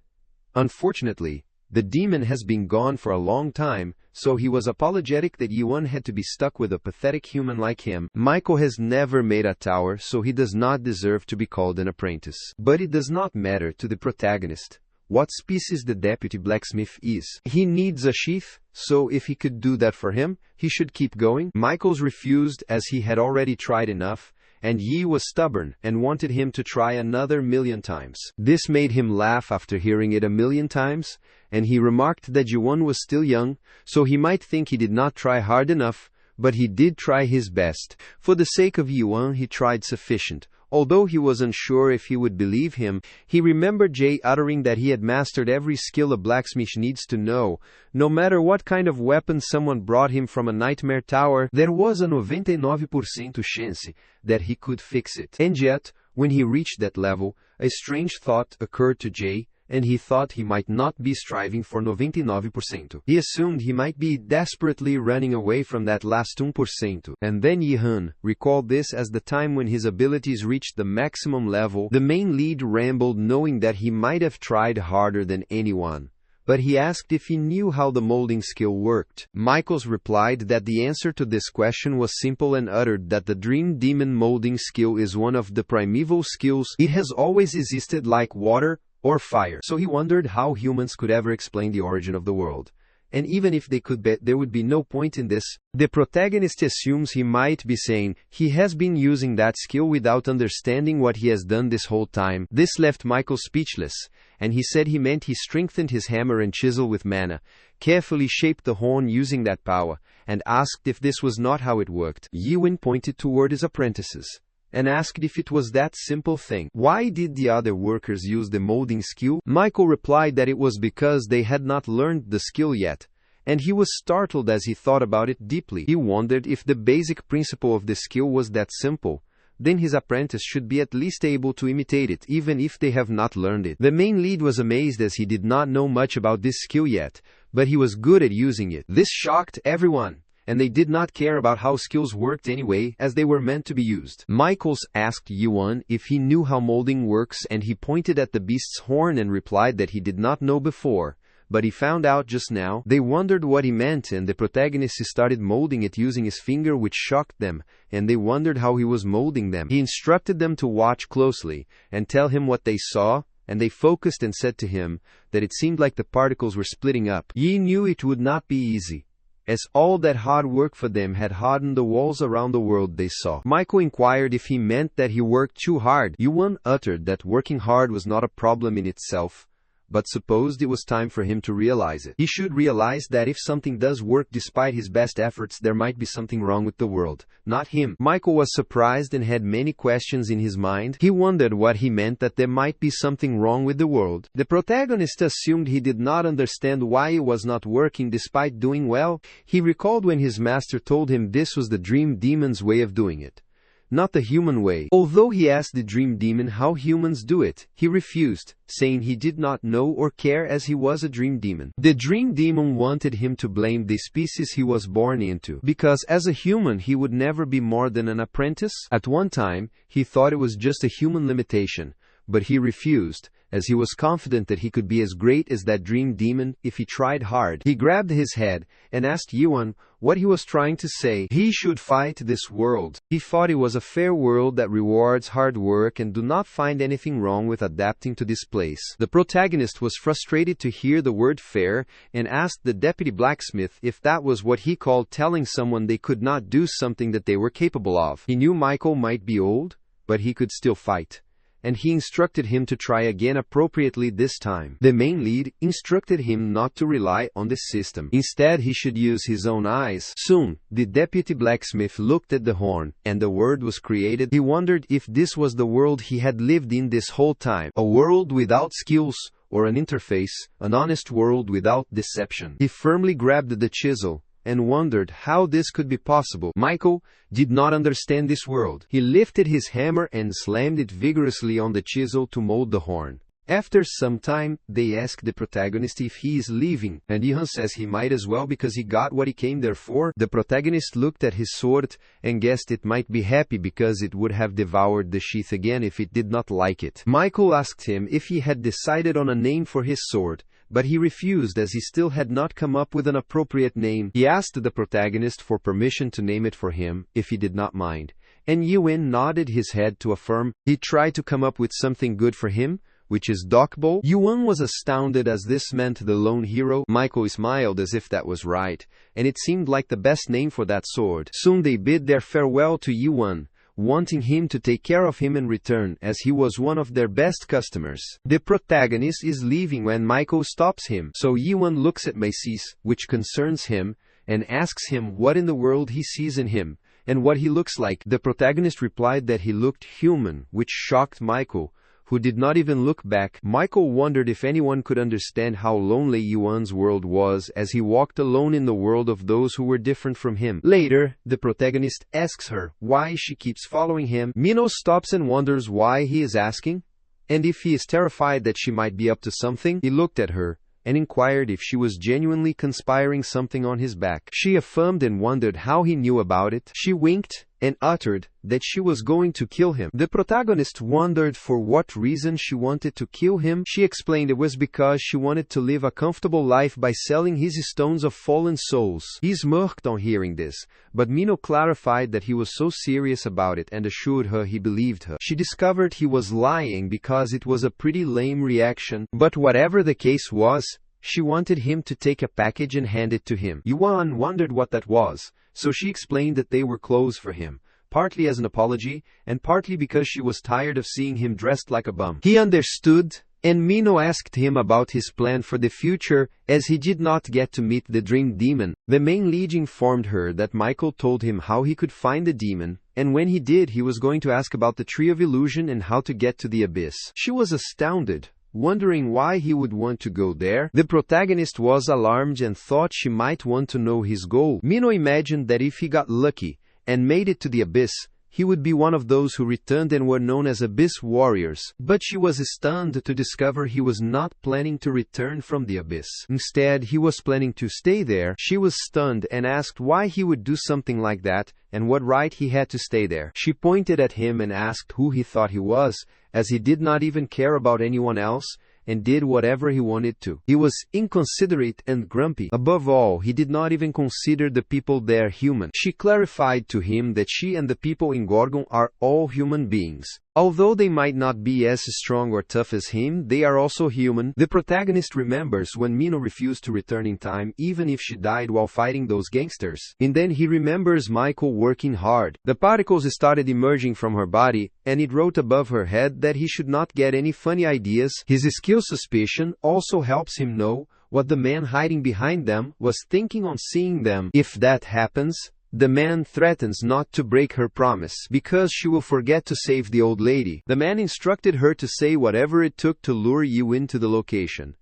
S1: Unfortunately, the demon has been gone for a long time, so he was apologetic that Yuan had to be stuck with a pathetic human like him. Michael has never made a tower, so he does not deserve to be called an apprentice. But it does not matter to the protagonist what species the deputy blacksmith is. He needs a sheath, so if he could do that for him, he should keep going. Michaels refused, as he had already tried enough, and Yi was stubborn and wanted him to try another 1,000,000 times. This made him laugh after hearing it 1,000,000 times, and he remarked that Yuan was still young, so he might think he did not try hard enough, but he did try his best. For the sake of Yuan, he tried sufficient. Although he was unsure if he would believe him, he remembered Jay uttering that he had mastered every skill a blacksmith needs to know. No matter what kind of weapon someone brought him from a nightmare tower, there was a 99% chance that he could fix it. And yet, when he reached that level, a strange thought occurred to Jay, and he thought he might not be striving for 99%. He assumed he might be desperately running away from that last 1%. And then Yihan recalled this as the time when his abilities reached the maximum level. The main lead rambled, knowing that he might have tried harder than anyone, but he asked if he knew how the molding skill worked. Michaels replied that the answer to this question was simple and uttered that the Dream Demon molding skill is one of the primeval skills. It has always existed like water or fire. So he wondered how humans could ever explain the origin of the world. And even if they could, there would be no point in this. The protagonist assumes he might be saying he has been using that skill without understanding what he has done this whole time. This left Michael speechless, and he said he meant he strengthened his hammer and chisel with mana, carefully shaped the horn using that power, and asked if this was not how it worked. Yiwen pointed toward his apprentices and asked if it was that simple thing. Why did the other workers use the molding skill? Michael replied that it was because they had not learned the skill yet, and he was startled as he thought about it deeply. He wondered if the basic principle of the skill was that simple, then his apprentice should be at least able to imitate it, even if they have not learned it. The main lead was amazed as he did not know much about this skill yet, but he was good at using it. This shocked everyone, and they did not care about how skills worked anyway, as they were meant to be used. Michaels asked Yuan if he knew how molding works, and he pointed at the beast's horn and replied that he did not know before, but he found out just now. They wondered what he meant, and the protagonist started molding it using his finger, which shocked them, and they wondered how he was molding them. He instructed them to watch closely and tell him what they saw, and they focused and said to him that it seemed like the particles were splitting up. Yi knew it would not be easy, as all that hard work for them had hardened the walls around the world they saw. Michael inquired if he meant that he worked too hard. Yuan uttered that working hard was not a problem in itself, but supposed it was time for him to realize it. He should realize that if something does work despite his best efforts, there might be something wrong with the world, not him. Michael was surprised and had many questions in his mind. He wondered what he meant that there might be something wrong with the world. The protagonist assumed he did not understand why it was not working despite doing well. He recalled when his master told him this was the dream demon's way of doing it, not the human way. Although he asked the dream demon how humans do it, he refused, saying he did not know or care as he was a dream demon. The dream demon wanted him to blame the species he was born into, because as a human he would never be more than an apprentice. At one time, he thought it was just a human limitation, but he refused, as he was confident that he could be as great as that dream demon if he tried hard. He grabbed his head and asked Yuan what he was trying to say. He should fight this world. He thought it was a fair world that rewards hard work and do not find anything wrong with adapting to this place. The protagonist was frustrated to hear the word fair and asked the deputy blacksmith if that was what he called telling someone they could not do something that they were capable of. He knew Michael might be old, but he could still fight, and he instructed him to try again appropriately this time. The main lead instructed him not to rely on the system. Instead, he should use his own eyes. Soon, the deputy blacksmith looked at the horn, and the word was created. He wondered if this was the world he had lived in this whole time. A world without skills or an interface, an honest world without deception. He firmly grabbed the chisel and wondered how this could be possible. Michael did not understand this world. He lifted his hammer and slammed it vigorously on the chisel to mold the horn. After some time, they ask the protagonist if he is leaving, and Ihan says he might as well because he got what he came there for. The protagonist looked at his sword and guessed it might be happy because it would have devoured the sheath again if it did not like it. Michael asked him if he had decided on a name for his sword, but he refused as he still had not come up with an appropriate name. He asked the protagonist for permission to name it for him, if he did not mind, and Yuan nodded his head to affirm. He tried to come up with something good for him, which is Dokbo. Yuan was astounded as this meant the lone hero. Michael smiled as if that was right, and it seemed like the best name for that sword. Soon they bid their farewell to Yuan, wanting him to take care of him in return as he was one of their best customers. The protagonist is leaving when Michael stops him, so Yuan looks at Macy's, which concerns him, and asks him what in the world he sees in him, and what he looks like. The protagonist replied that he looked human, which shocked Michael, who did not even look back. Michael wondered if anyone could understand how lonely Yuan's world was as he walked alone in the world of those who were different from him. Later, the protagonist asks her why she keeps following him. Minho stops and wonders why he is asking, and if he is terrified that she might be up to something. He looked at her and inquired if she was genuinely conspiring something on his back. She affirmed and wondered how he knew about it. She winked and uttered that she was going to kill him. The protagonist wondered for what reason she wanted to kill him. She explained it was because she wanted to live a comfortable life by selling his stones of fallen souls. He smirked on hearing this, but Minho clarified that he was so serious about it and assured her he believed her. She discovered he was lying because it was a pretty lame reaction, but whatever the case was, she wanted him to take a package and hand it to him. Yuan wondered what that was, so she explained that they were clothes for him, partly as an apology, and partly because she was tired of seeing him dressed like a bum. He understood, and Minho asked him about his plan for the future, as he did not get to meet the dream demon. The main lead informed her that Michael told him how he could find the demon, and when he did, he was going to ask about the Tree of Illusion and how to get to the abyss. She was astounded, wondering why he would want to go there. The protagonist was alarmed and thought she might want to know his goal. Minho imagined that if he got lucky and made it to the abyss, he would be one of those who returned and were known as Abyss Warriors. But she was stunned to discover he was not planning to return from the abyss. Instead, he was planning to stay there. She was stunned and asked why he would do something like that, and what right he had to stay there. She pointed at him and asked who he thought he was, as he did not even care about anyone else, and did whatever he wanted to. He was inconsiderate and grumpy. Above all, he did not even consider the people there human. She clarified to him that she and the people in Gorgon are all human beings, Although they might not be as strong or tough as him, they are also human. The protagonist remembers when Mino refused to return in time even if she died while fighting those gangsters. And then he remembers Michael working hard. The particles started emerging from her body, and it wrote above her head that he should not get any funny ideas. His skill suspicion also helps him know what the man hiding behind them was thinking on seeing them. If that happens, the man threatens not to break her promise because she will forget to save the old lady. The man instructed her to say whatever it took to lure you into the location.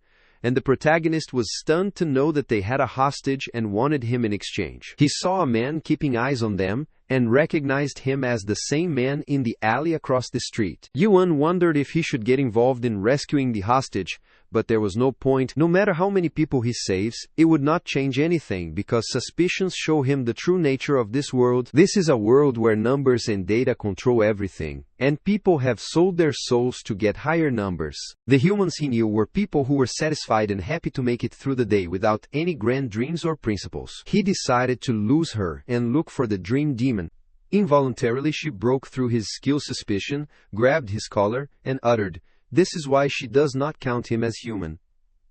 S1: And the protagonist was stunned to know that they had a hostage and wanted him in exchange. He saw a man keeping eyes on them and recognized him as the same man in the alley across the street. Yuan wondered if he should get involved in rescuing the hostage, but there was no point. No matter how many people he saves, it would not change anything because suspicions show him the true nature of this world. This is a world where numbers and data control everything, and people have sold their souls to get higher numbers. The humans he knew were people who were satisfied and happy to make it through the day without any grand dreams or principles. He decided to lose her and look for the dream demon. Involuntarily she broke through his skill suspicion, grabbed his collar, and uttered, "This is why she does not count him as human."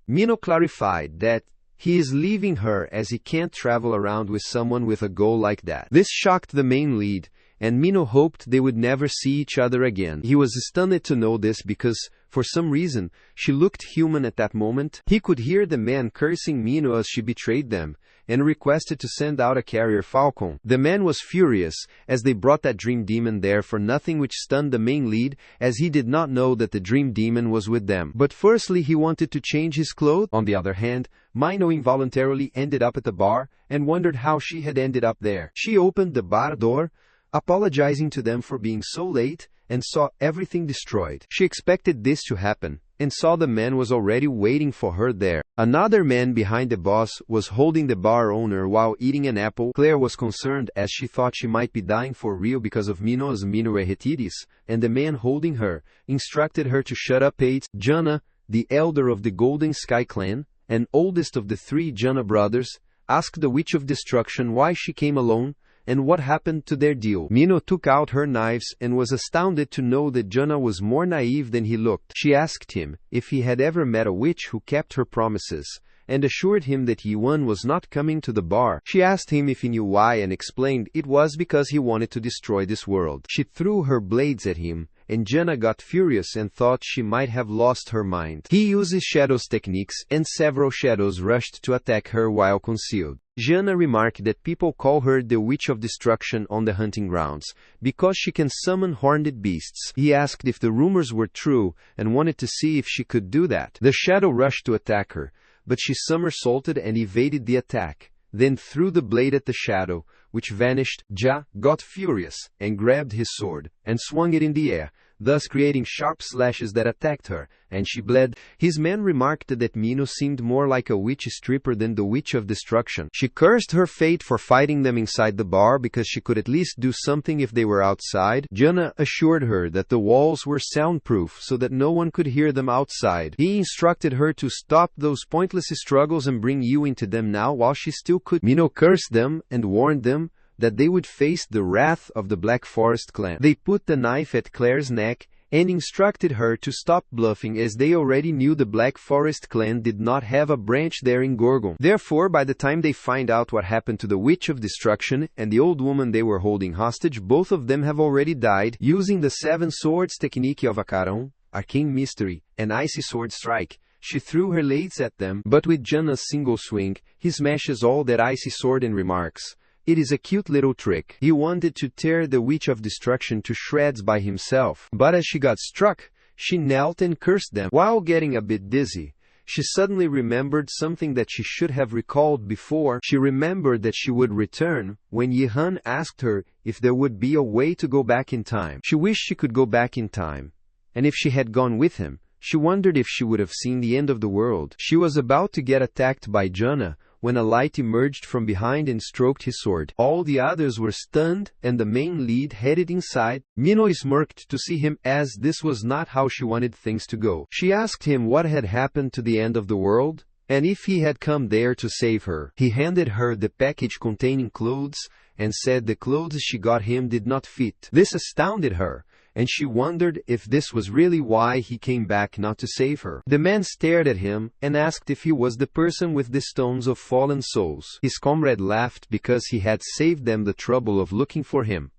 S1: Mino clarified that he is leaving her as he can't travel around with someone with a goal like that. This shocked the main lead, and Mino hoped they would never see each other again. He was stunned to know this because, for some reason, she looked human at that moment. He could hear the man cursing Mino as she betrayed them, and requested to send out a carrier falcon. The man was furious, as they brought that dream demon there for nothing, which stunned the main lead, as he did not know that the dream demon was with them. But firstly he wanted to change his clothes. On the other hand, Mino involuntarily ended up at the bar, and wondered how she had ended up there. She opened the bar door, apologizing to them for being so late, and saw everything destroyed. She expected this to happen, and saw the man was already waiting for her there. Another man behind the boss was holding the bar owner while eating an apple. Claire was concerned as she thought she might be dying for real because of Mino's minorities, and the man holding her instructed her to shut up. 8. Jana, the elder of the Golden Sky clan, and oldest of the 3 Jana brothers, asked the Witch of Destruction why she came alone, and what happened to their deal. Mino took out her knives and was astounded to know that Jana was more naive than he looked. She asked him if he had ever met a witch who kept her promises, and assured him that Yuan was not coming to the bar. She asked him if he knew why and explained it was because he wanted to destroy this world. She threw her blades at him, and Jana got furious and thought she might have lost her mind. He uses shadows techniques, and several shadows rushed to attack her while concealed. Jana remarked that people call her the Witch of Destruction on the hunting grounds, because she can summon horned beasts. He asked if the rumors were true, and wanted to see if she could do that. The shadow rushed to attack her, but she somersaulted and evaded the attack, then threw the blade at the shadow, which vanished. Ja got furious, and grabbed his sword, and swung it in the air, thus creating sharp slashes that attacked her, and she bled. His men remarked that Mino seemed more like a witch stripper than the Witch of Destruction. She cursed her fate for fighting them inside the bar because she could at least do something if they were outside. Jana assured her that the walls were soundproof so that no one could hear them outside. He instructed her to stop those pointless struggles and bring you into them now while she still could. Mino cursed them and warned them that they would face the wrath of the Black Forest clan. They put the knife at Claire's neck and instructed her to stop bluffing, as they already knew the Black Forest clan did not have a branch there in Gorgon. Therefore, by the time they find out what happened to the Witch of Destruction and the old woman they were holding hostage, both of them have already died. Using the 7 swords technique of Acaron, Arcane Mystery, and Icy Sword Strike, she threw her blades at them, but with Jana's single swing, he smashes all that icy sword and remarks, "It is a cute little trick." He wanted to tear the Witch of Destruction to shreds by himself, but as she got struck, she knelt and cursed them. While getting a bit dizzy, she suddenly remembered something that she should have recalled before. She remembered that she would return when Yihan asked her if there would be a way to go back in time. She wished she could go back in time, and if she had gone with him, she wondered if she would have seen the end of the world. She was about to get attacked by Jana when a light emerged from behind and stroked his sword. All the others were stunned, and the main lead headed inside. Mino smirked to see him, as this was not how she wanted things to go. She asked him what had happened to the end of the world, and if he had come there to save her. He handed her the package containing clothes, and said the clothes she got him did not fit. This astounded her, and she wondered if this was really why he came back not to save her. The man stared at him and asked if he was the person with the stones of fallen souls. His comrade laughed because he had saved them the trouble of looking for him,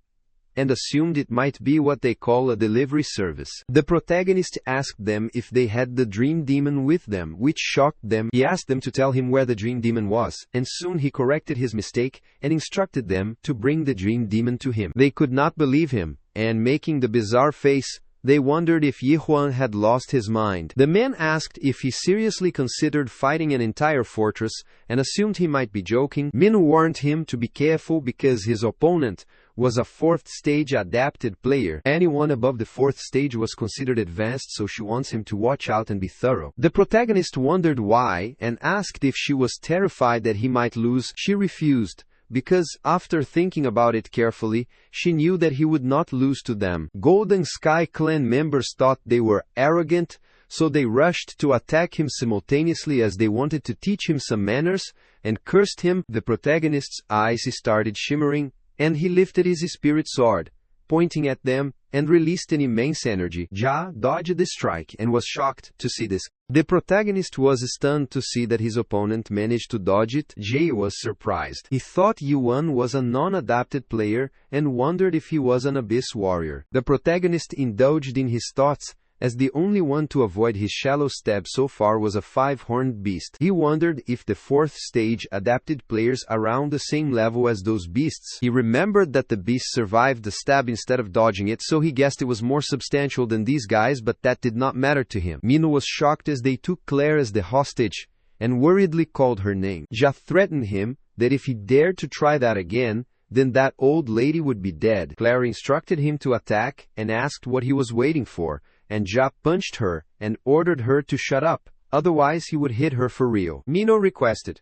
S1: and assumed it might be what they call a delivery service. The protagonist asked them if they had the dream demon with them, which shocked them. He asked them to tell him where the dream demon was, and soon he corrected his mistake and instructed them to bring the dream demon to him. They could not believe him, and making the bizarre face, they wondered if Yihuan had lost his mind. The man asked if he seriously considered fighting an entire fortress, and assumed he might be joking. Min warned him to be careful because his opponent was a 4th stage adapted player. Anyone above the 4th stage was considered advanced, so she wants him to watch out and be thorough. The protagonist wondered why, and asked if she was terrified that he might lose. She refused, because after thinking about it carefully, she knew that he would not lose to them. Golden Sky Clan members thought they were arrogant, so they rushed to attack him simultaneously as they wanted to teach him some manners, and cursed him. The protagonist's eyes started shimmering, and he lifted his spirit sword, pointing at them, and released an immense energy. Ja dodged the strike and was shocked to see this. The protagonist was stunned to see that his opponent managed to dodge it. Jay was surprised. He thought Yuan was a non-adapted player and wondered if he was an abyss warrior. The protagonist indulged in his thoughts, as the only one to avoid his shallow stab so far was a 5-horned beast. He wondered if the 4th stage adapted players around the same level as those beasts. He remembered that the beast survived the stab instead of dodging it, so he guessed it was more substantial than these guys, but that did not matter to him. Mino was shocked as they took Claire as the hostage, and worriedly called her name. Ja threatened him that if he dared to try that again, then that old lady would be dead. Claire instructed him to attack, and asked what he was waiting for, and Ja punched her and ordered her to shut up, otherwise he would hit her for real. Mino requested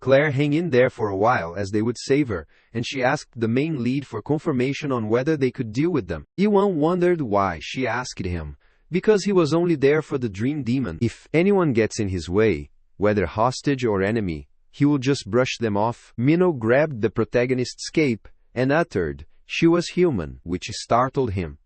S1: Claire hang in there for a while as they would save her, and she asked the main lead for confirmation on whether they could deal with them. Iwan wondered why she asked him, because he was only there for the dream demon. If anyone gets in his way, whether hostage or enemy, he will just brush them off. Mino grabbed the protagonist's cape and uttered, "She was human," which startled him,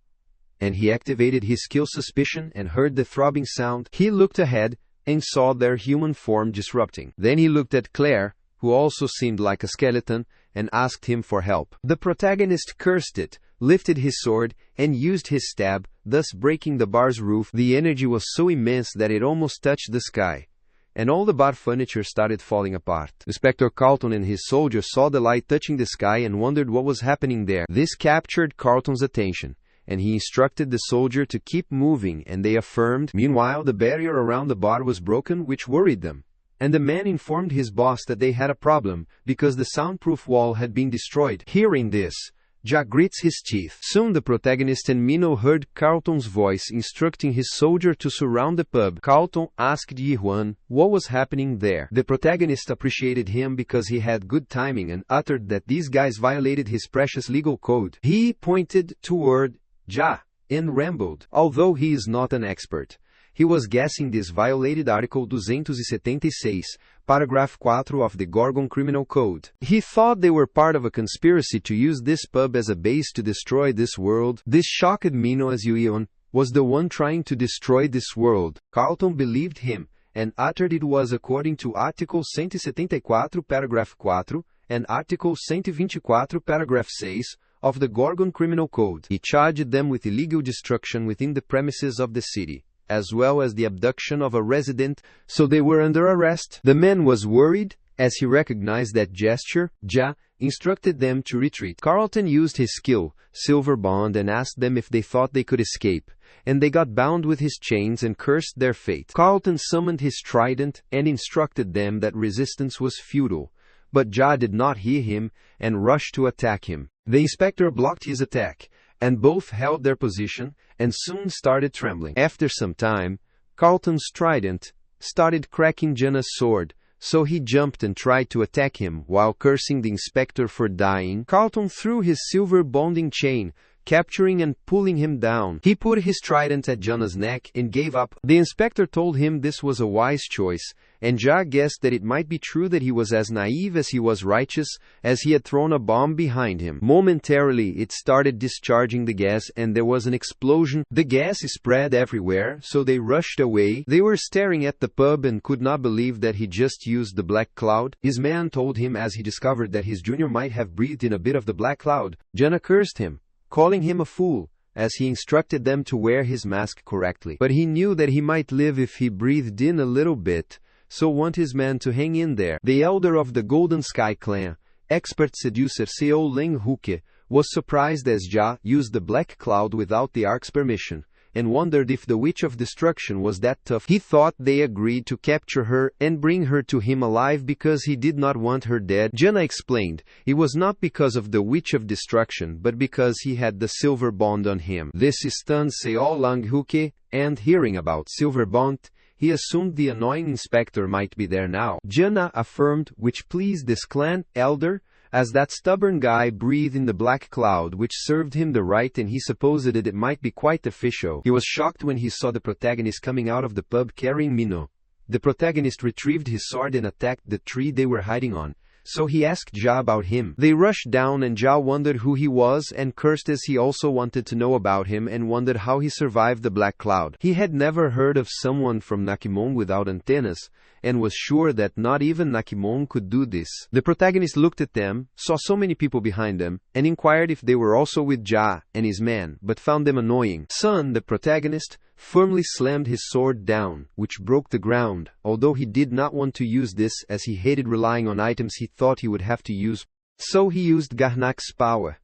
S1: and he activated his skill suspicion and heard the throbbing sound. He looked ahead and saw their human form disrupting. Then he looked at Claire, who also seemed like a skeleton, and asked him for help. The protagonist cursed it, lifted his sword, and used his stab, thus breaking the bar's roof. The energy was so immense that it almost touched the sky, and all the bar furniture started falling apart. Inspector Carlton and his soldier saw the light touching the sky and wondered what was happening there. This captured Carlton's attention, and he instructed the soldier to keep moving, and they affirmed. Meanwhile, the barrier around the bar was broken, which worried them, and the man informed his boss that they had a problem, because the soundproof wall had been destroyed. Hearing this, Ja grits his teeth. Soon the protagonist and Mino heard Carlton's voice instructing his soldier to surround the pub. Carlton asked Yihuan what was happening there. The protagonist appreciated him because he had good timing and uttered that these guys violated his precious legal code. He pointed toward Ja and rambled. Although he is not an expert, he was guessing this violated Article 276, Paragraph 4 of the Gorgon Criminal Code. He thought they were part of a conspiracy to use this pub as a base to destroy this world. This shocked Mino as Yuion was the one trying to destroy this world. Carlton believed him and uttered it was according to Article 174, Paragraph 4, and Article 124, Paragraph 6, of the Gorgon Criminal Code. He charged them with illegal destruction within the premises of the city, as well as the abduction of a resident, so they were under arrest. The man was worried, as he recognized that gesture. Ja instructed them to retreat. Carlton used his skill, Silver Bond, and asked them if they thought they could escape, and they got bound with his chains and cursed their fate. Carlton summoned his trident and instructed them that resistance was futile, but Ja did not hear him and rushed to attack him. The inspector blocked his attack, and both held their position, and soon started trembling. After some time, Carlton's trident started cracking Jana's sword, so he jumped and tried to attack him while cursing the inspector for dying. Carlton threw his silver bonding chain, capturing and pulling him down. He put his trident at Jana's neck and gave up. The inspector told him this was a wise choice, and Ja guessed that it might be true that he was as naive as he was righteous, as he had thrown a bomb behind him. Momentarily, it started discharging the gas and there was an explosion. The gas spread everywhere, so they rushed away. They were staring at the pub and could not believe that he just used the black cloud. His man told him as he discovered that his junior might have breathed in a bit of the black cloud. Jana cursed him, calling him a fool, as he instructed them to wear his mask correctly. But he knew that he might live if he breathed in a little bit, so want his man to hang in there. The elder of the Golden Sky clan, expert seducer Seo Ling Huke, was surprised as Ja used the black cloud without the Ark's permission, and wondered if the Witch of Destruction was that tough. He thought they agreed to capture her and bring her to him alive because he did not want her dead. Jana explained, it was not because of the Witch of Destruction, but because he had the silver bond on him. This stunned Seo Ling Huke, and hearing silver bond, he assumed the annoying inspector might be there now. Jana affirmed, which pleased this clan elder, as that stubborn guy breathed in the black cloud, which served him the right, and he supposed that it might be quite official. He was shocked when he saw the protagonist coming out of the pub carrying Mino. The protagonist retrieved his sword and attacked the tree they were hiding on, so he asked Ja about him. They rushed down and Ja wondered who he was and cursed, as he also wanted to know about him and wondered how he survived the black cloud. He had never heard of someone from Nakimon without antennas, and was sure that not even Nakimon could do this. The protagonist looked at them, saw so many people behind them, and inquired if they were also with Ja and his man, but found them annoying. Sun, the protagonist, firmly slammed his sword down, which broke the ground, although he did not want to use this as he hated relying on items he thought he would have to use. So he used Garnak's power,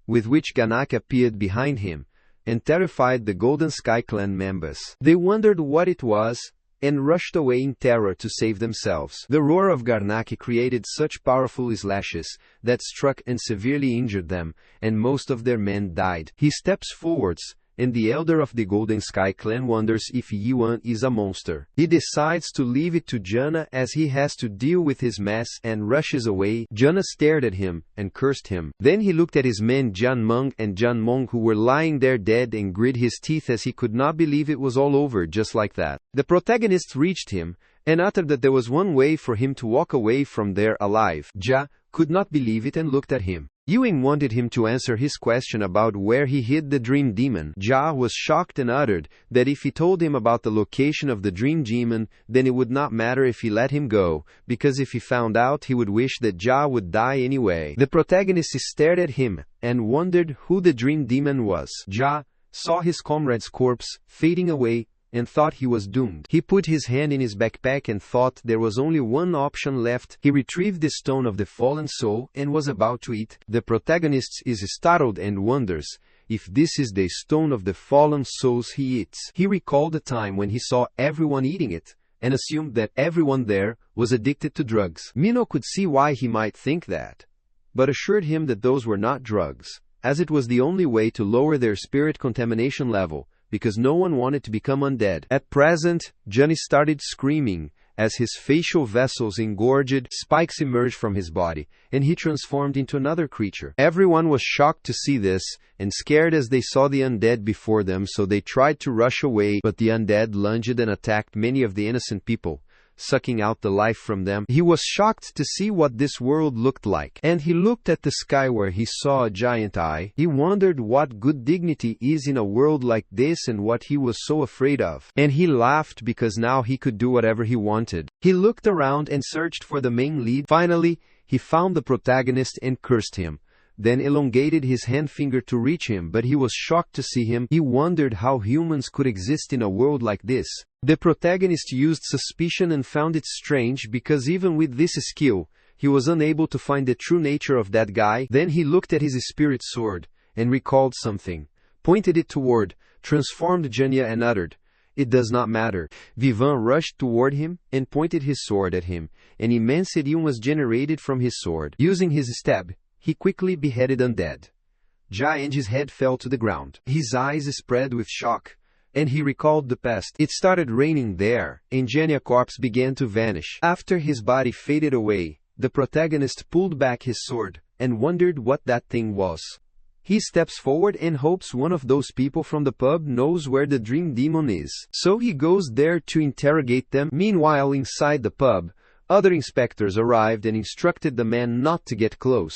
S1: with which Garnak appeared behind him, and terrified the Golden Sky clan members. They wondered what it was, and rushed away in terror to save themselves. The roar of Garnak created such powerful slashes that struck and severely injured them, and most of their men died. He steps forwards, and the elder of the Golden Sky clan wonders if Yuan is a monster. He decides to leave it to Jana as he has to deal with his mess and rushes away. Jana stared at him and cursed him. Then he looked at his men Janmeng and Janmong, who were lying there dead, and grit his teeth as he could not believe it was all over just like that. The protagonist reached him and uttered that there was one way for him to walk away from there alive. Ja could not believe it and looked at him. Yuing wanted him to answer his question about where he hid the dream demon. Ja was shocked and uttered that if he told him about the location of the dream demon, then it would not matter if he let him go, because if he found out, he would wish that Ja would die anyway. The protagonist stared at him and wondered who the dream demon was. Ja saw his comrade's corpse fading away and thought he was doomed. He put his hand in his backpack and thought there was only one option left. He retrieved the stone of the fallen soul and was about to eat. The protagonist is startled and wonders if this is the stone of the fallen souls he eats. He recalled the time when he saw everyone eating it, and assumed that everyone there was addicted to drugs. Mino could see why he might think that, but assured him that those were not drugs, as it was the only way to lower their spirit contamination level, because no one wanted to become undead. At present, Johnny started screaming as his facial vessels engorged, spikes emerged from his body, and he transformed into another creature. Everyone was shocked to see this, and scared as they saw the undead before them, so they tried to rush away, but the undead lunged and attacked many of the innocent people, sucking out the life from them. He was shocked to see what this world looked like, and he looked at the sky where he saw a giant eye. He wondered what good dignity is in a world like this and what he was so afraid of. And he laughed because now he could do whatever he wanted. He looked around and searched for the main lead. Finally, he found the protagonist and cursed him, then elongated his hand finger to reach him, but he was shocked to see him. He wondered how humans could exist in a world like this. The protagonist used suspicion and found it strange because even with this skill, he was unable to find the true nature of that guy. Then he looked at his spirit sword and recalled something, pointed it toward, transformed Janya and uttered, "It does not matter." Vivan rushed toward him and pointed his sword at him. An immense idiom was generated from his sword. Using his stab, he quickly beheaded undead. Jaenji's head fell to the ground. His eyes spread with shock, and he recalled the past. It started raining there, and Janya's corpse began to vanish. After his body faded away, the protagonist pulled back his sword, and wondered what that thing was. He steps forward and hopes one of those people from the pub knows where the dream demon is. So he goes there to interrogate them. Meanwhile, inside the pub, other inspectors arrived and instructed the man not to get close,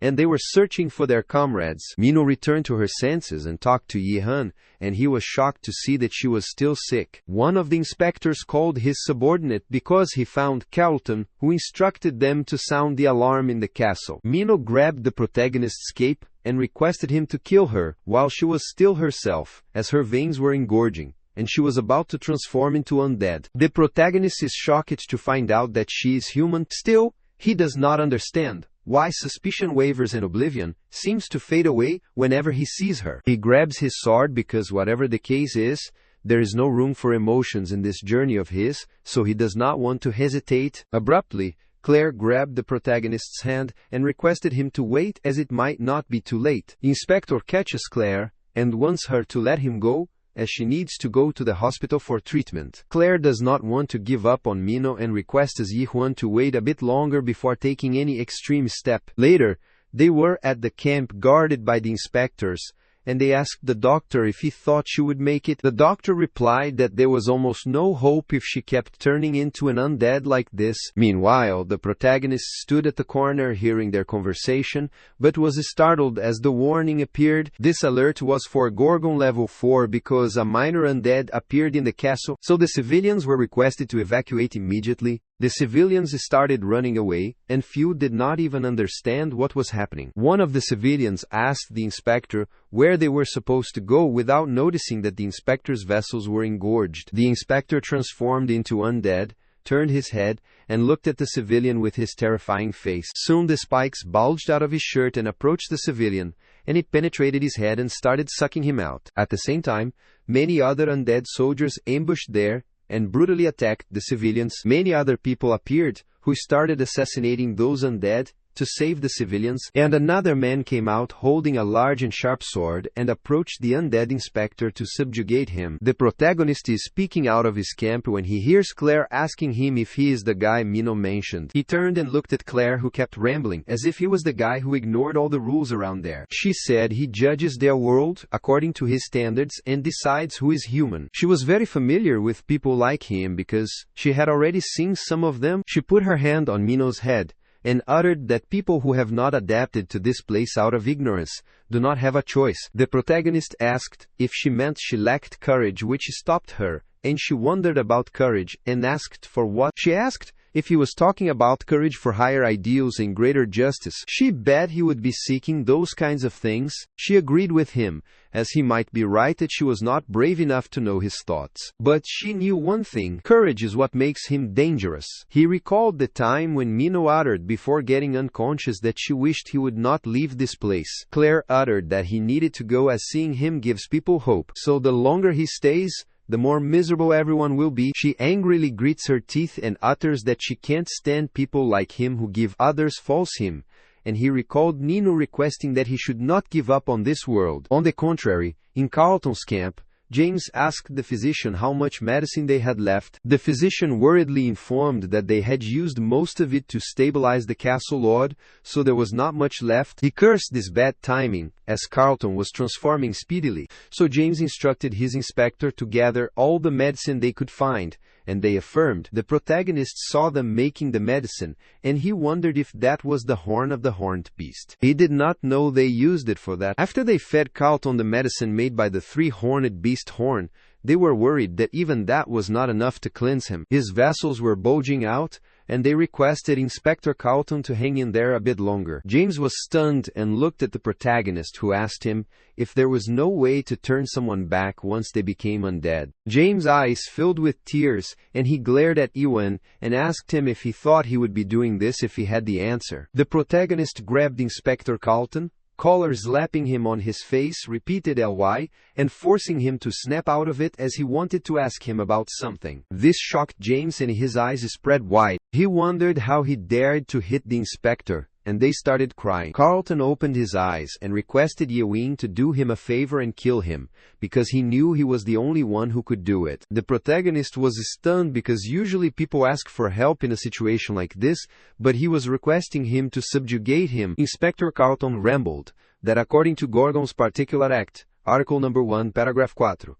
S1: and they were searching for their comrades. Mino returned to her senses and talked to Yi-han, and he was shocked to see that she was still sick. One of the inspectors called his subordinate because he found Carlton, who instructed them to sound the alarm in the castle. Mino grabbed the protagonist's cape and requested him to kill her while she was still herself, as her veins were engorging, and she was about to transform into undead. The protagonist is shocked to find out that she is human. Still, he does not understand why suspicion wavers and oblivion seems to fade away whenever he sees her. He grabs his sword because whatever the case is, there is no room for emotions in this journey of his, so he does not want to hesitate. Abruptly, Claire grabbed the protagonist's hand and requested him to wait as it might not be too late. The inspector catches Claire and wants her to let him go, as she needs to go to the hospital for treatment. Claire does not want to give up on Mino and requests Yi-huan to wait a bit longer before taking any extreme step. Later, they were at the camp guarded by the inspectors, and they asked the doctor if he thought she would make it. The doctor replied that there was almost no hope if she kept turning into an undead like this. Meanwhile, the protagonist stood at the corner hearing their conversation, but was startled as the warning appeared. This alert was for Gorgon level 4 because a minor undead appeared in the castle, so the civilians were requested to evacuate immediately. The civilians started running away, and few did not even understand what was happening. One of the civilians asked the inspector where they were supposed to go without noticing that the inspector's vessels were engorged. The inspector transformed into undead, turned his head, and looked at the civilian with his terrifying face. Soon the spikes bulged out of his shirt and approached the civilian, and it penetrated his head and started sucking him out. At the same time, many other undead soldiers ambushed there and brutally attacked the civilians. Many other people appeared, who started assassinating those undead to save the civilians, and another man came out holding a large and sharp sword and approached the undead inspector to subjugate him. The protagonist is speaking out of his camp when he hears Claire asking him if he is the guy Mino mentioned. He turned and looked at Claire, who kept rambling, as if he was the guy who ignored all the rules around there. She said he judges their world according to his standards and decides who is human. She was very familiar with people like him because she had already seen some of them. She put her hand on Mino's head and uttered that people who have not adapted to this place out of ignorance do not have a choice. The protagonist asked if she meant she lacked courage, which stopped her, and she wondered about courage and asked for what. She asked if he was talking about courage for higher ideals and greater justice. She bet he would be seeking those kinds of things. She agreed with him, as he might be right that she was not brave enough to know his thoughts. But she knew one thing: courage is what makes him dangerous. He recalled the time when Mino uttered before getting unconscious that she wished he would not leave this place. Claire uttered that he needed to go, as seeing him gives people hope. So the longer he stays, the more miserable everyone will be. She angrily grits her teeth and utters that she can't stand people like him who give others false him, and he recalled Nino requesting that he should not give up on this world. On the contrary, in Carlton's camp, James asked the physician how much medicine they had left. The physician worriedly informed that they had used most of it to stabilize the castle lord, so there was not much left. He cursed this bad timing, as Carlton was transforming speedily, so James instructed his inspector to gather all the medicine they could find, and they affirmed. The protagonist saw them making the medicine, and he wondered if that was the horn of the horned beast. He did not know they used it for that. After they fed Carlton the medicine made by the three-horned beast horn, they were worried that even that was not enough to cleanse him. His vessels were bulging out, and they requested Inspector Carlton to hang in there a bit longer. James was stunned and looked at the protagonist, who asked him if there was no way to turn someone back once they became undead. James' eyes filled with tears, and he glared at Ewan and asked him if he thought he would be doing this if he had the answer. The protagonist grabbed Inspector Carlton, collar slapping him on his face, repeated "ly," and forcing him to snap out of it as he wanted to ask him about something. This shocked James, and his eyes spread wide. He wondered how he dared to hit the inspector, and they started crying. Carlton opened his eyes and requested Ewing to do him a favor and kill him, because he knew he was the only one who could do it. The protagonist was stunned because usually people ask for help in a situation like this, but he was requesting him to subjugate him. Inspector Carlton rambled, that according to Gorgon's particular act, Article number 1, paragraph 4,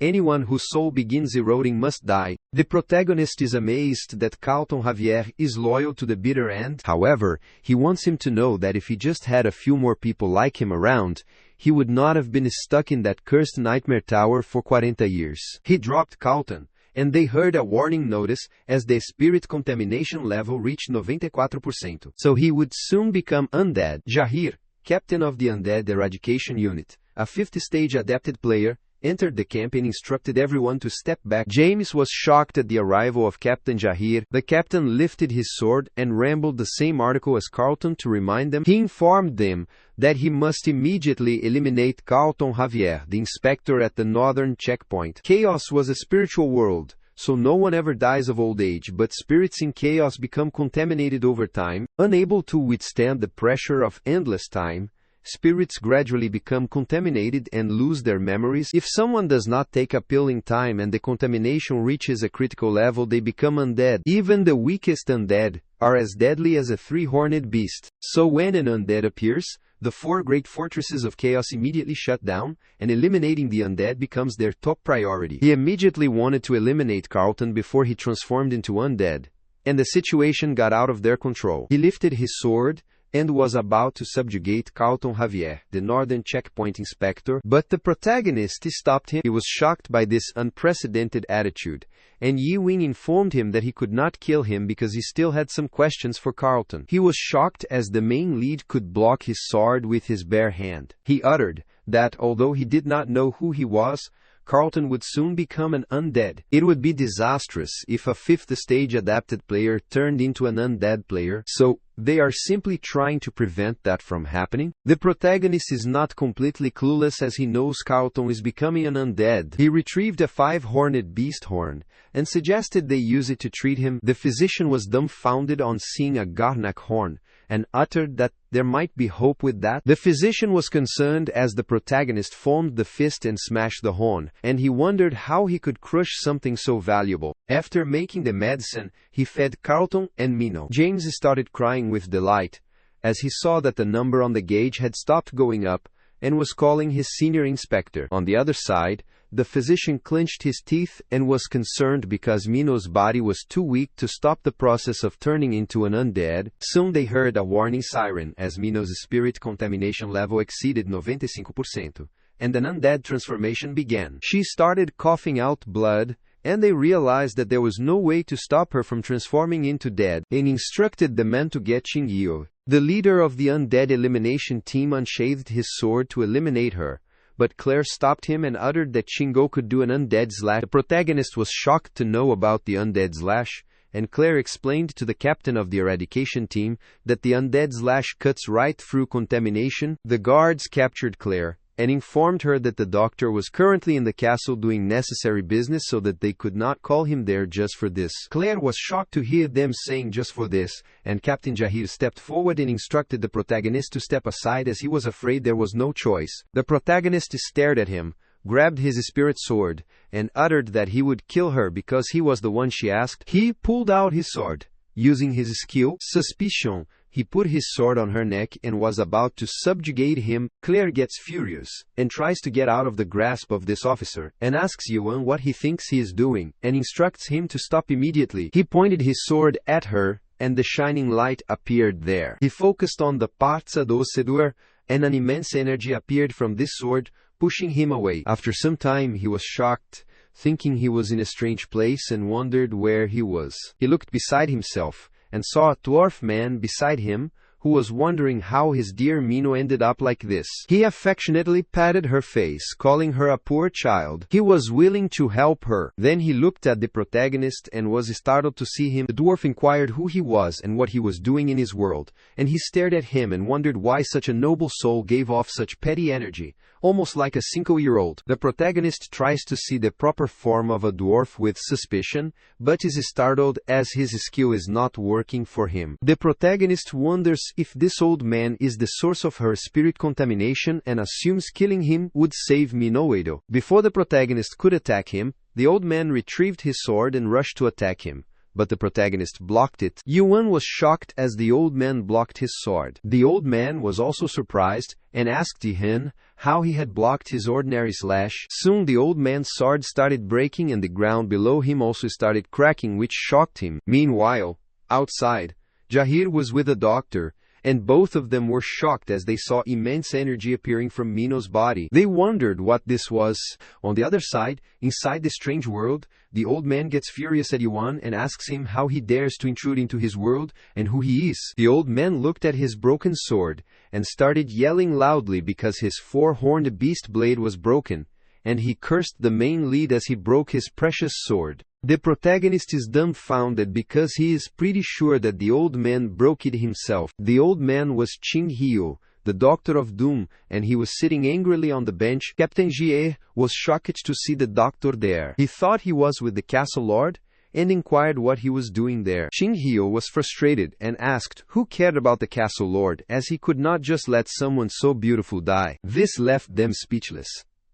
S1: anyone whose soul begins eroding must die. The protagonist is amazed that Carlton Javier is loyal to the bitter end. However, he wants him to know that if he just had a few more people like him around, he would not have been stuck in that cursed nightmare tower for 40 years. He dropped Carlton, and they heard a warning notice as the spirit contamination level reached 94%. So he would soon become undead. Jair, captain of the Undead Eradication Unit, a 5th stage adapted player, entered the camp and instructed everyone to step back. James was shocked at the arrival of Captain Jair. The captain lifted his sword and rambled the same article as Carlton to remind them. He informed them that he must immediately eliminate Carlton Javier, the inspector at the northern checkpoint. Chaos was a spiritual world, so no one ever dies of old age, but spirits in chaos become contaminated over time, unable to withstand the pressure of endless time. Spirits gradually become contaminated and lose their memories. If someone does not take a pill in time and the contamination reaches a critical level, they become undead. Even the weakest undead are as deadly as a 3-horned beast. So when an undead appears, the 4 great fortresses of chaos immediately shut down, and eliminating the undead becomes their top priority. He immediately wanted to eliminate Carlton before he transformed into undead, and the situation got out of their control. He lifted his sword and was about to subjugate Carlton Javier, the northern checkpoint inspector, but the protagonist stopped him. He was shocked by this unprecedented attitude, and Yi-Wing informed him that he could not kill him because he still had some questions for Carlton. He was shocked as the main lead could block his sword with his bare hand. He uttered that although he did not know who he was, Carlton would soon become an undead. It would be disastrous if a 5th stage adapted player turned into an undead player, so they are simply trying to prevent that from happening. The protagonist is not completely clueless as he knows Carlton is becoming an undead. He retrieved a 5-horned beast horn and suggested they use it to treat him. The physician was dumbfounded on seeing a Garnak horn and uttered that there might be hope with that. The physician was concerned as the protagonist formed the fist and smashed the horn, and he wondered how he could crush something so valuable. After making the medicine, he fed Carlton and Minnow. James started crying with delight as he saw that the number on the gauge had stopped going up and was calling his senior inspector. On the other side, the physician clenched his teeth and was concerned because Minnow's body was too weak to stop the process of turning into an undead. Soon they heard a warning siren as Minnow's spirit contamination level exceeded 95%, and an undead transformation began. She started coughing out blood, and they realized that there was no way to stop her from transforming into dead, and instructed the men to get Qingyou. The leader of the undead elimination team unsheathed his sword to eliminate her, but Claire stopped him and uttered that Shingo could do an undead slash. The protagonist was shocked to know about the undead slash, and Claire explained to the captain of the eradication team that the undead slash cuts right through contamination. The guards captured Claire and informed her that the doctor was currently in the castle doing necessary business so that they could not call him there just for this. Claire was shocked to hear them saying just for this, and Captain Jair stepped forward and instructed the protagonist to step aside as he was afraid there was no choice. The protagonist stared at him, grabbed his spirit sword, and uttered that he would kill her because he was the one she asked. He pulled out his sword. Using his skill, Suspicion, he put his sword on her neck and was about to subjugate him. Claire gets furious and tries to get out of the grasp of this officer and asks Yuan what he thinks he is doing and instructs him to stop immediately. He pointed his sword at her and the shining light appeared there. He focused on the parts do seduer and an immense energy appeared from this sword, pushing him away. After some time he was shocked, thinking he was in a strange place and wondered where he was. He looked beside himself and saw a dwarf man beside him, who was wondering how his dear Minnow ended up like this. He affectionately patted her face, calling her a poor child. He was willing to help her. Then he looked at the protagonist and was startled to see him. The dwarf inquired who he was and what he was doing in his world, and he stared at him and wondered why such a noble soul gave off such petty energy, almost like a 5-year-old. The protagonist tries to see the proper form of a dwarf with suspicion, but is startled as his skill is not working for him. The protagonist wonders if this old man is the source of her spirit contamination and assumes killing him would save Minnow. Before the protagonist could attack him, the old man retrieved his sword and rushed to attack him. but the protagonist blocked it. Yuan was shocked as the old man blocked his sword. The old man was also surprised and asked Yihan how he had blocked his ordinary slash. Soon the old man's sword started breaking and the ground below him also started cracking, which shocked him. Meanwhile, outside, Jahir was with a doctor, and both of them were shocked as they saw immense energy appearing from Mino's body. They wondered what this was. On the other side, inside this strange world, the old man gets furious at Yuan and asks him how he dares to intrude into his world and who he is. The old man looked at his broken sword and started yelling loudly because his four-horned beast blade was broken, and he cursed the main lead as he broke his precious sword. The protagonist is dumbfounded because he is pretty sure that the old man broke it himself. The old man was Qing Hyo, the Doctor of Doom, and he was sitting angrily on the bench. Captain Jie was shocked to see the doctor there. He thought he was with the castle lord and inquired what he was doing there. Qing Hyo was frustrated and asked who cared about the castle lord, as he could not just let someone so beautiful die. This left them speechless,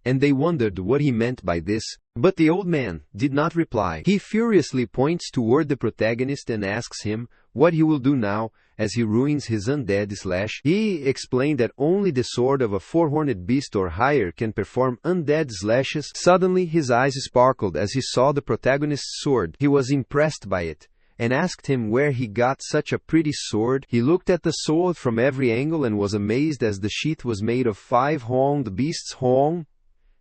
S1: and they wondered what he meant by this. But the old man did not reply. He furiously points toward the protagonist and asks him what he will do now, as he ruins his undead slash. He explained that only the sword of a four-horned beast or higher can perform undead slashes. Suddenly his eyes sparkled as he saw the protagonist's sword. He was impressed by it and asked him where he got such a pretty sword. He looked at the sword from every angle and was amazed as the sheath was made of five-horned beasts' horn,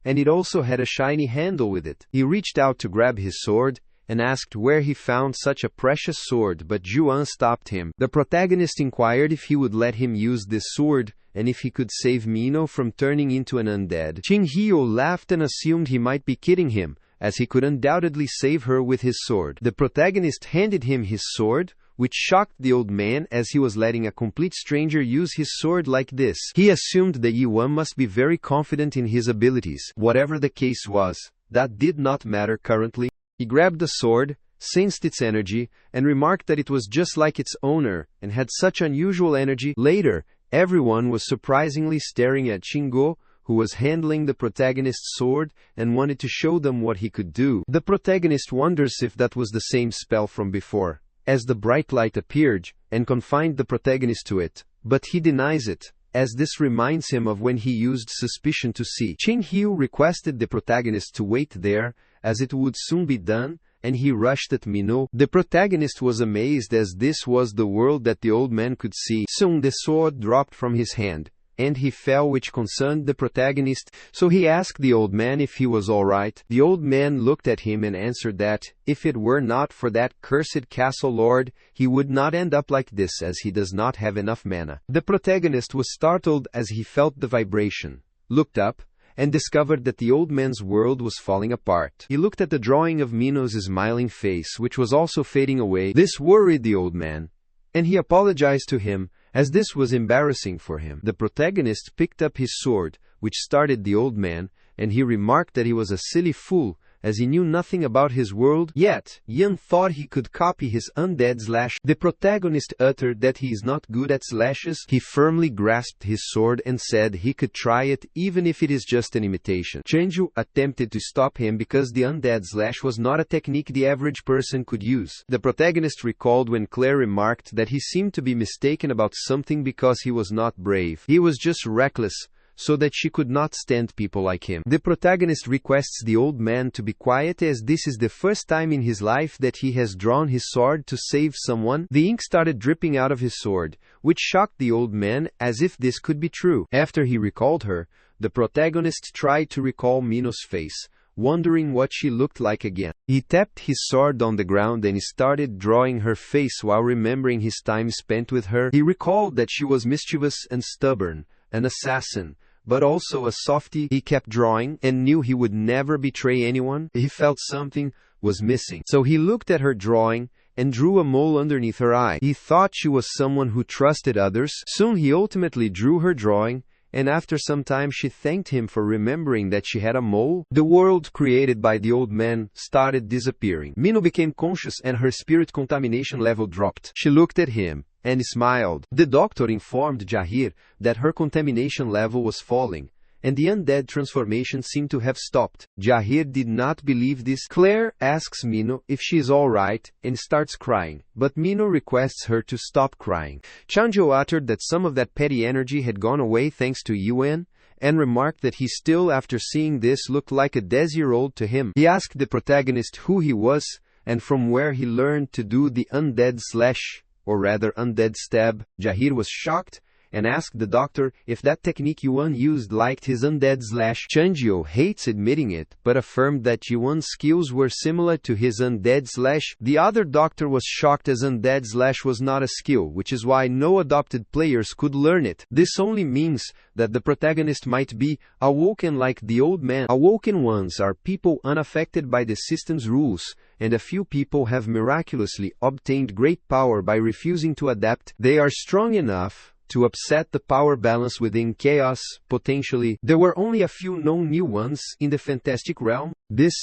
S1: and it also had a shiny handle with it. He reached out to grab his sword and asked where he found such a precious sword, but Yuan stopped him. The protagonist inquired if he would let him use this sword and if he could save Mino from turning into an undead. Qing Hyo laughed and assumed he might be kidding him, as he could undoubtedly save her with his sword. The protagonist handed him his sword, which shocked the old man as he was letting a complete stranger use his sword like this. He assumed that Yuan must be very confident in his abilities. Whatever the case was, that did not matter currently. He grabbed the sword, sensed its energy, and remarked that it was just like its owner and had such unusual energy. Later, everyone was surprisingly staring at Shingo, who was handling the protagonist's sword and wanted to show them what he could do. The protagonist wonders if that was the same spell from before, as the bright light appeared and confined the protagonist to it, but he denies it, as this reminds him of when he used suspicion to see. Qing Hyo requested the protagonist to wait there, as it would soon be done, and he rushed at Mino. The protagonist was amazed as this was the world that the old man could see. Soon the sword dropped from his hand, and he fell, which concerned the protagonist, so he asked the old man if he was alright. The old man looked at him and answered that, if it were not for that cursed castle lord, he would not end up like this, as he does not have enough mana. The protagonist was startled as he felt the vibration, looked up, and discovered that the old man's world was falling apart. He looked at the drawing of Mino's smiling face, which was also fading away. This worried the old man, and he apologized to him, as this was embarrassing for him. The protagonist picked up his sword, which startled the old man, and he remarked that he was a silly fool, as he knew nothing about his world. Yet, Yan thought he could copy his undead slash. The protagonist uttered that he is not good at slashes. He firmly grasped his sword and said he could try it even if it is just an imitation. Chenju attempted to stop him because the undead slash was not a technique the average person could use. The protagonist recalled when Claire remarked that he seemed to be mistaken about something because he was not brave. He was just reckless, so that she could not stand people like him. The protagonist requests the old man to be quiet, as this is the first time in his life that he has drawn his sword to save someone. The ink started dripping out of his sword, which shocked the old man, as if this could be true. After he recalled her, the protagonist tried to recall Mino's face, wondering what she looked like again. He tapped his sword on the ground and started drawing her face while remembering his time spent with her. He recalled that she was mischievous and stubborn, an assassin, but also a softie. He kept drawing and knew he would never betray anyone. He felt something was missing. So he looked at her drawing and drew a mole underneath her eye. He thought she was someone who trusted others. Soon he ultimately drew her drawing, and after some time she thanked him for remembering that she had a mole. The world created by the old man started disappearing. Mino became conscious and her spirit contamination level dropped. She looked at him and smiled. The doctor informed Jahir that her contamination level was falling, and the undead transformation seemed to have stopped. Jahir did not believe this. Claire asks Mino if she is alright and starts crying, but Mino requests her to stop crying. Chanjo uttered that some of that petty energy had gone away thanks to Yuan, and remarked that he still, after seeing this, looked like a 10-year-old to him. He asked the protagonist who he was, and from where he learned to do the undead slash, or rather undead stab. Jahir was shocked, and asked the doctor if that technique Yuan used liked his undead slash. Chanjo hates admitting it, but affirmed that Yuan's skills were similar to his undead slash. The other doctor was shocked, as undead slash was not a skill, which is why no adopted players could learn it. This only means that the protagonist might be awoken like the old man. Awoken ones are people unaffected by the system's rules, and a few people have miraculously obtained great power by refusing to adapt. They are strong enough to upset the power balance within chaos, potentially. There were only a few known new ones in the fantastic realm. This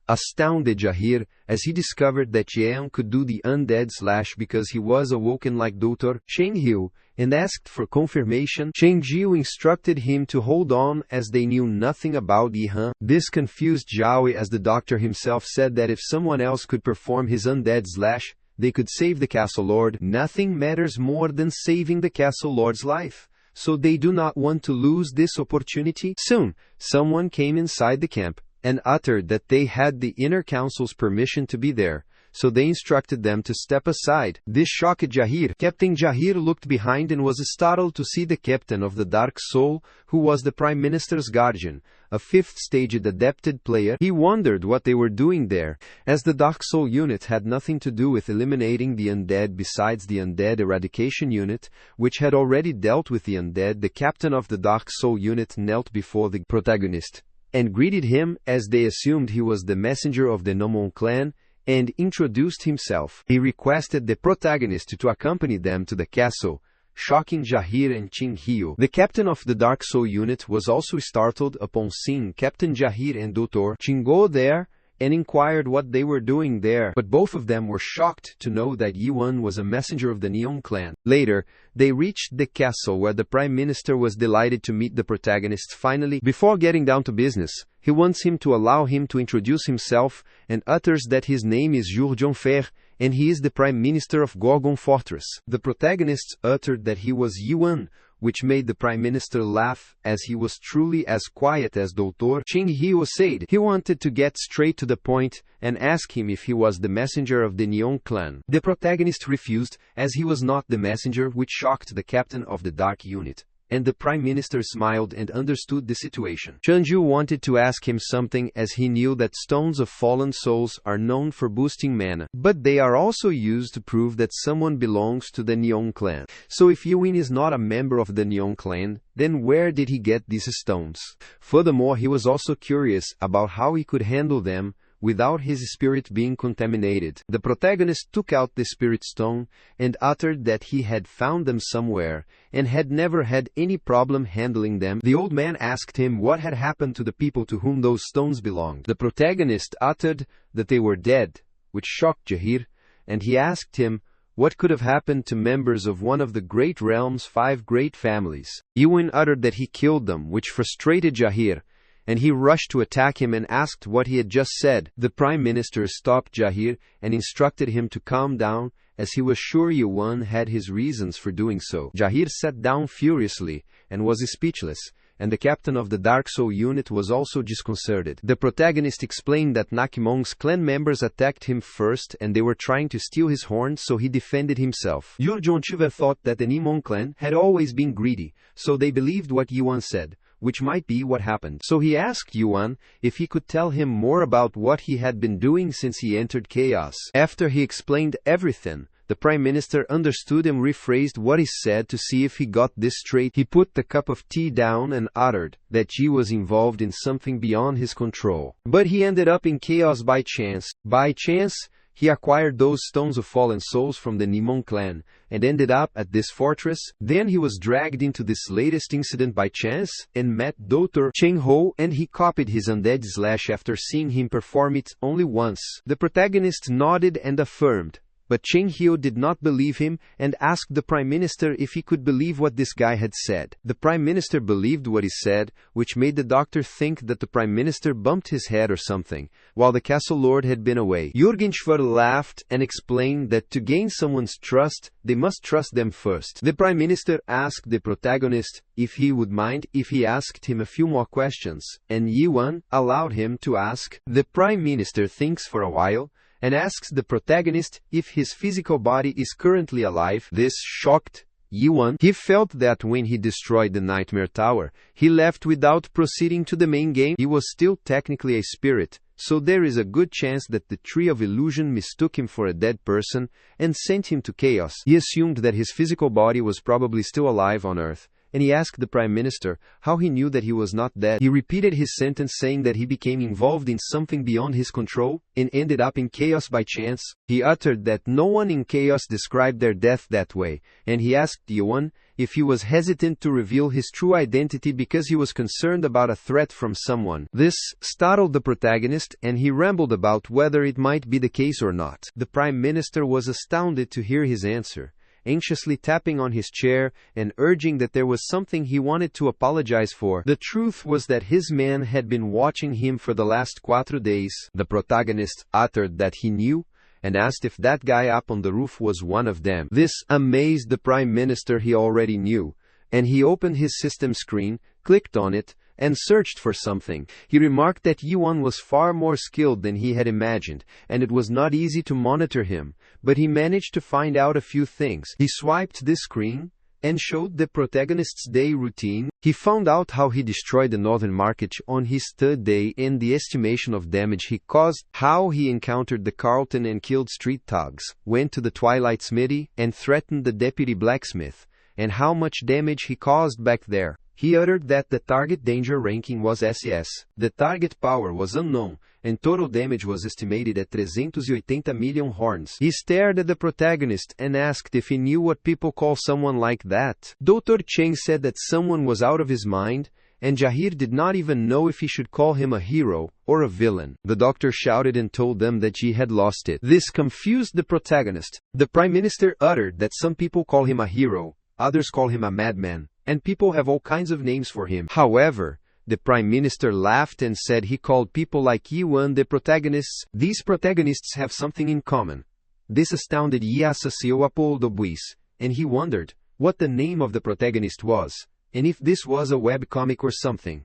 S1: astounded Jahir, as he discovered that Jian could do the undead slash because he was awoken like Dr. Cheng-Hiu, and asked for confirmation. Cheng-Jiu instructed him to hold on, as they knew nothing about Yihan. This confused Zhaoi, as the doctor himself said that if someone else could perform his undead slash, they could save the Castle Lord. Nothing matters more than saving the Castle Lord's life, so they do not want to lose this opportunity. Soon, someone came inside the camp, and uttered that they had the inner council's permission to be there, so they instructed them to step aside. This shocked Jahir. Captain Jahir looked behind and was startled to see the captain of the Dark Soul, who was the Prime Minister's guardian, a 5th-staged adapted player. He wondered what they were doing there, as the Dark Soul unit had nothing to do with eliminating the undead besides the Undead Eradication unit, which had already dealt with the undead. The captain of the Dark Soul unit knelt before the protagonist, and greeted him, as they assumed he was the messenger of the Nomon clan, and introduced himself. He requested the protagonist to accompany them to the castle, shocking Jahir and Cheng-Hiu. The captain of the Dark Soul unit was also startled upon seeing Captain Jahir and Dr. Cheng-Go there, and inquired what they were doing there, but both of them were shocked to know that Yuan was a messenger of the Neon clan. Later, they reached the castle, where the Prime Minister was delighted to meet the protagonist finally. Before getting down to business, he wants him to allow him to introduce himself, and utters that his name is Jonfer, and he is the Prime Minister of Gorgon Fortress. The protagonists uttered that he was Yuan, which made the Prime Minister laugh, as he was truly as quiet as Dr. Cheng-Hiu said. He wanted to get straight to the point, and ask him if he was the messenger of the Neon clan. The protagonist refused, as he was not the messenger, which shocked the captain of the Dark unit, and the Prime Minister smiled and understood the situation. Chanju wanted to ask him something, as he knew that stones of fallen souls are known for boosting mana, but they are also used to prove that someone belongs to the Neon clan. So if Yuan is not a member of the Neon clan, then where did he get these stones? Furthermore, he was also curious about how he could handle them without his spirit being contaminated. The protagonist took out the spirit stone, and uttered that he had found them somewhere, and had never had any problem handling them. The old man asked him what had happened to the people to whom those stones belonged. The protagonist uttered that they were dead, which shocked Jahir, and he asked him what could have happened to members of one of the great realm's 5 great families. Yuan uttered that he killed them, which frustrated Jahir, and he rushed to attack him and asked what he had just said. The Prime Minister stopped Jahir and instructed him to calm down, as he was sure Yuan had his reasons for doing so. Jahir sat down furiously and was speechless, and the captain of the Dark Soul unit was also disconcerted. The protagonist explained that Nakimong's clan members attacked him first, and they were trying to steal his horn, so he defended himself. Yurjonchiva thought that the Nimon clan had always been greedy, so they believed what Yuan said, which might be what happened. So he asked Yuan if he could tell him more about what he had been doing since he entered chaos. After he explained everything, the Prime Minister understood and rephrased what he said to see if he got this straight. He put the cup of tea down and uttered that he was involved in something beyond his control. But he ended up in chaos by chance. By chance, he acquired those stones of fallen souls from the Nimon clan, and ended up at this fortress. Then he was dragged into this latest incident by chance, and met Dr. Cheng-Ho, and he copied his undead slash after seeing him perform it only once. The protagonist nodded and affirmed, But Cheng Hyo did not believe him, and asked the Prime Minister if he could believe what this guy had said. The Prime Minister believed what he said, which made the doctor think that the Prime Minister bumped his head or something, while the castle lord had been away. Jürgen Schwer laughed and explained that to gain someone's trust, they must trust them first. The Prime Minister asked the protagonist if he would mind if he asked him a few more questions, and Yi-won allowed him to ask. The Prime Minister thinks for a while, and asks the protagonist if his physical body is currently alive. This shocked Yi-won. He felt that when he destroyed the Nightmare Tower, he left without proceeding to the main game. He was still technically a spirit, so there is a good chance that the Tree of Illusion mistook him for a dead person and sent him to chaos. He assumed that his physical body was probably still alive on Earth, and he asked the Prime Minister how he knew that he was not dead. He repeated his sentence saying that he became involved in something beyond his control and ended up in chaos by chance. He uttered that no one in chaos described their death that way, and he asked Yi-won if he was hesitant to reveal his true identity because he was concerned about a threat from someone. This startled the protagonist, and he rambled about whether it might be the case or not. The Prime Minister was astounded to hear his answer, anxiously tapping on his chair and urging that there was something he wanted to apologize for. The truth was that his man had been watching him for the last 4 days. The protagonist uttered that he knew, and asked if that guy up on the roof was one of them. This amazed the Prime Minister. He already knew, and he opened his system screen, clicked on it, and searched for something. He remarked that Yi-won was far more skilled than he had imagined, and it was not easy to monitor him, but he managed to find out a few things. He swiped this screen and showed the protagonist's day routine. He found out how he destroyed the Northern Market on his 3rd day and the estimation of damage he caused, how he encountered the Carlton and killed street thugs, went to the Twilight Smithy and threatened the deputy blacksmith, and how much damage he caused back there. He uttered that the target danger ranking was SS, the target power was unknown, and total damage was estimated at 380 million horns. He stared at the protagonist and asked if he knew what people call someone like that. Dr. Cheng said that someone was out of his mind, and Jahir did not even know if he should call him a hero or a villain. The doctor shouted and told them that he had lost it. This confused the protagonist. The Prime Minister uttered that some people call him a hero, others call him a madman, and people have all kinds of names for him. However, the Prime Minister laughed and said he called people like Yi-won the protagonists. These protagonists have something in common. This astounded Yi associou Apollo Buis, and he wondered what the name of the protagonist was, and if this was a webcomic or something.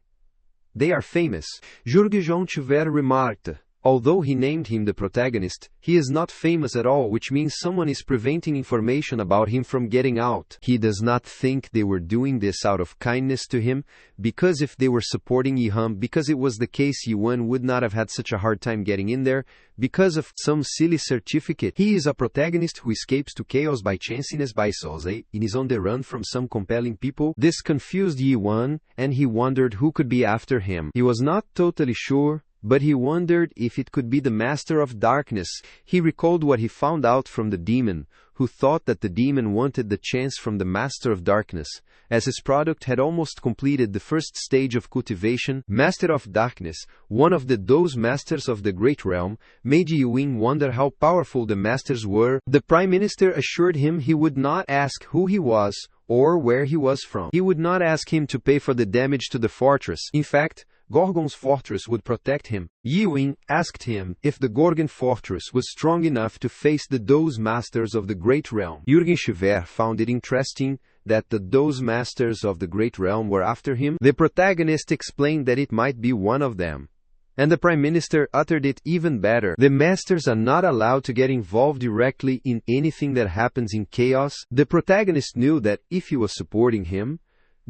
S1: They are famous. Jürgen Schwer remarked. Although he named him the protagonist, he is not famous at all, which means someone is preventing information about him from getting out. He does not think they were doing this out of kindness to him, because if they were supporting Yi-hum because it was the case, Yi-won would not have had such a hard time getting in there, because of some silly certificate. He is a protagonist who escapes to chaos by chanciness by Soze, and is on the run from some compelling people. This confused Yi-won, and he wondered who could be after him. He was not totally sure, but he wondered if it could be the Master of Darkness. He recalled what he found out from the demon, who thought that the demon wanted the chance from the Master of Darkness, as his product had almost completed the first stage of cultivation. Master of Darkness, one of those masters of the Great Realm, made Yi-won wonder how powerful the masters were. The Prime Minister assured him he would not ask who he was or where he was from. He would not ask him to pay for the damage to the fortress. In fact, Gorgon's fortress would protect him. Yi-won asked him if the Gorgon fortress was strong enough to face the Dose Masters of the Great Realm. Jürgen Schwer found it interesting that the Dose Masters of the Great Realm were after him. The protagonist explained that it might be one of them, and the Prime Minister uttered it even better. The Masters are not allowed to get involved directly in anything that happens in chaos. The protagonist knew that if he was supporting him,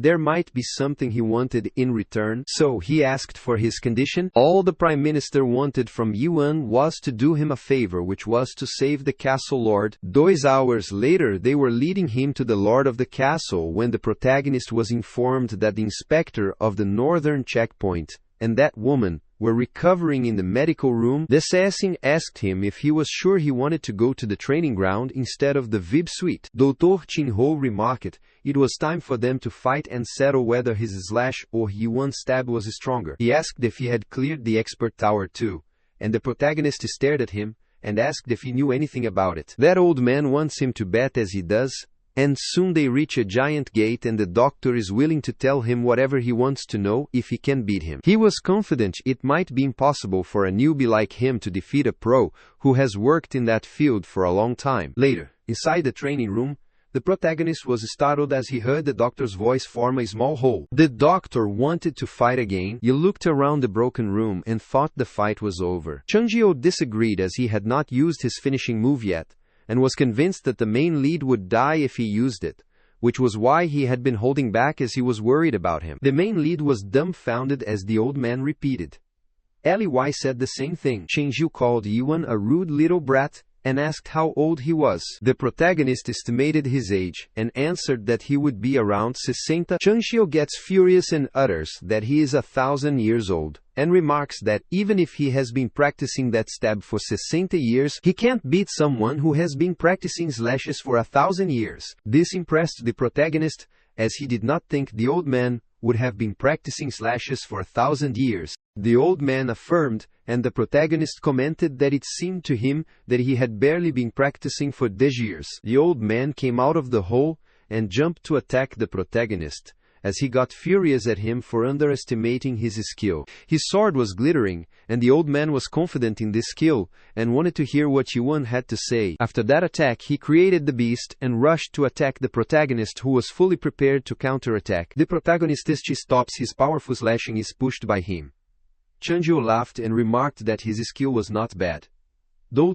S1: there might be something he wanted in return, so he asked for his condition. All the Prime Minister wanted from Yi-won was to do him a favor, which was to save the castle lord. 2 hours later, they were leading him to the lord of the castle when the protagonist was informed that the inspector of the northern checkpoint and that woman were recovering in the medical room. The assassin asked him if he was sure he wanted to go to the training ground instead of the VIP suite. Dr. Chin-ho remarked it was time for them to fight and settle whether his slash or Yi-won's stab was stronger. He asked if he had cleared the expert tower too, and the protagonist stared at him, and asked if he knew anything about it. That old man wants him to bet as he does, and soon they reach a giant gate and the doctor is willing to tell him whatever he wants to know if he can beat him. He was confident it might be impossible for a newbie like him to defeat a pro who has worked in that field for a long time. Later, inside the training room, the protagonist was startled as he heard the doctor's voice form a small hole. The doctor wanted to fight again. He looked around the broken room and thought the fight was over. Chunjio disagreed as he had not used his finishing move yet, and was convinced that the main lead would die if he used it, which was why he had been holding back as he was worried about him. The main lead was dumbfounded as the old man repeated. Ley said the same thing. Chunjio called Yuan a rude little brat, and asked how old he was. The protagonist estimated his age, and answered that he would be around 60. Chunjio gets furious and utters that he is 1,000 years old, and remarks that even if he has been practicing that stab for 60 years, he can't beat someone who has been practicing slashes for 1,000 years. This impressed the protagonist, as he did not think the old man would have been practicing slashes for 1,000 years. The old man affirmed, and the protagonist commented that it seemed to him that he had barely been practicing for these years. The old man came out of the hole and jumped to attack the protagonist, as he got furious at him for underestimating his skill. His sword was glittering, and the old man was confident in this skill, and wanted to hear what Yuan had to say. After that attack, he created the beast, and rushed to attack the protagonist who was fully prepared to counterattack. The protagonist stops his powerful slashing is pushed by him. Chunjio laughed and remarked that his skill was not bad. The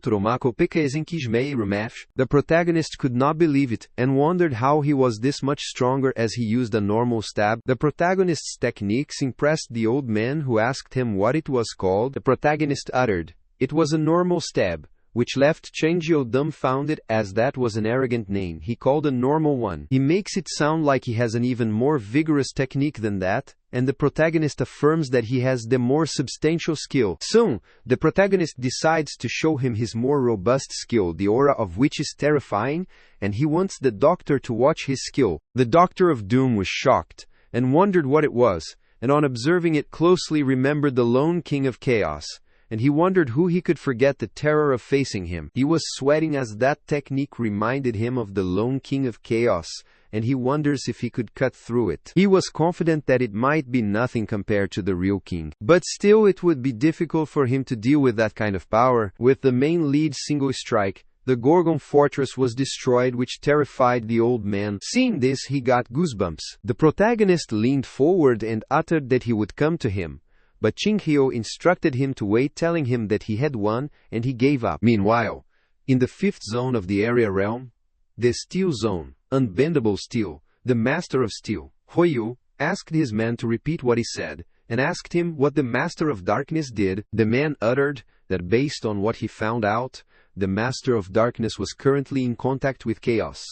S1: protagonist could not believe it, and wondered how he was this much stronger as he used a normal stab. The protagonist's techniques impressed the old man, who asked him what it was called. The protagonist uttered, "It was a normal stab," which left Chunjio dumbfounded, as that was an arrogant name he called a normal one. He makes it sound like he has an even more vigorous technique than that, and the protagonist affirms that he has the more substantial skill. Soon, the protagonist decides to show him his more robust skill, the aura of which is terrifying, and he wants the doctor to watch his skill. The Doctor of Doom was shocked, and wondered what it was, and on observing it closely remembered the lone king of chaos, and he wondered who he could forget the terror of facing him. He was sweating as that technique reminded him of the lone king of chaos, and he wonders if he could cut through it. He was confident that it might be nothing compared to the real king, but still it would be difficult for him to deal with that kind of power. With the main lead single strike, the Gorgon fortress was destroyed, which terrified the old man. Seeing this, he got goosebumps. The protagonist leaned forward and uttered that he would come to him, but Chunjio instructed him to wait, telling him that he had won, and he gave up. Meanwhile, in the 5th zone of the area realm, the Steel Zone, Unbendable Steel, the Master of Steel, Hoyu, asked his man to repeat what he said, and asked him what the Master of Darkness did. The man uttered that based on what he found out, the Master of Darkness was currently in contact with chaos.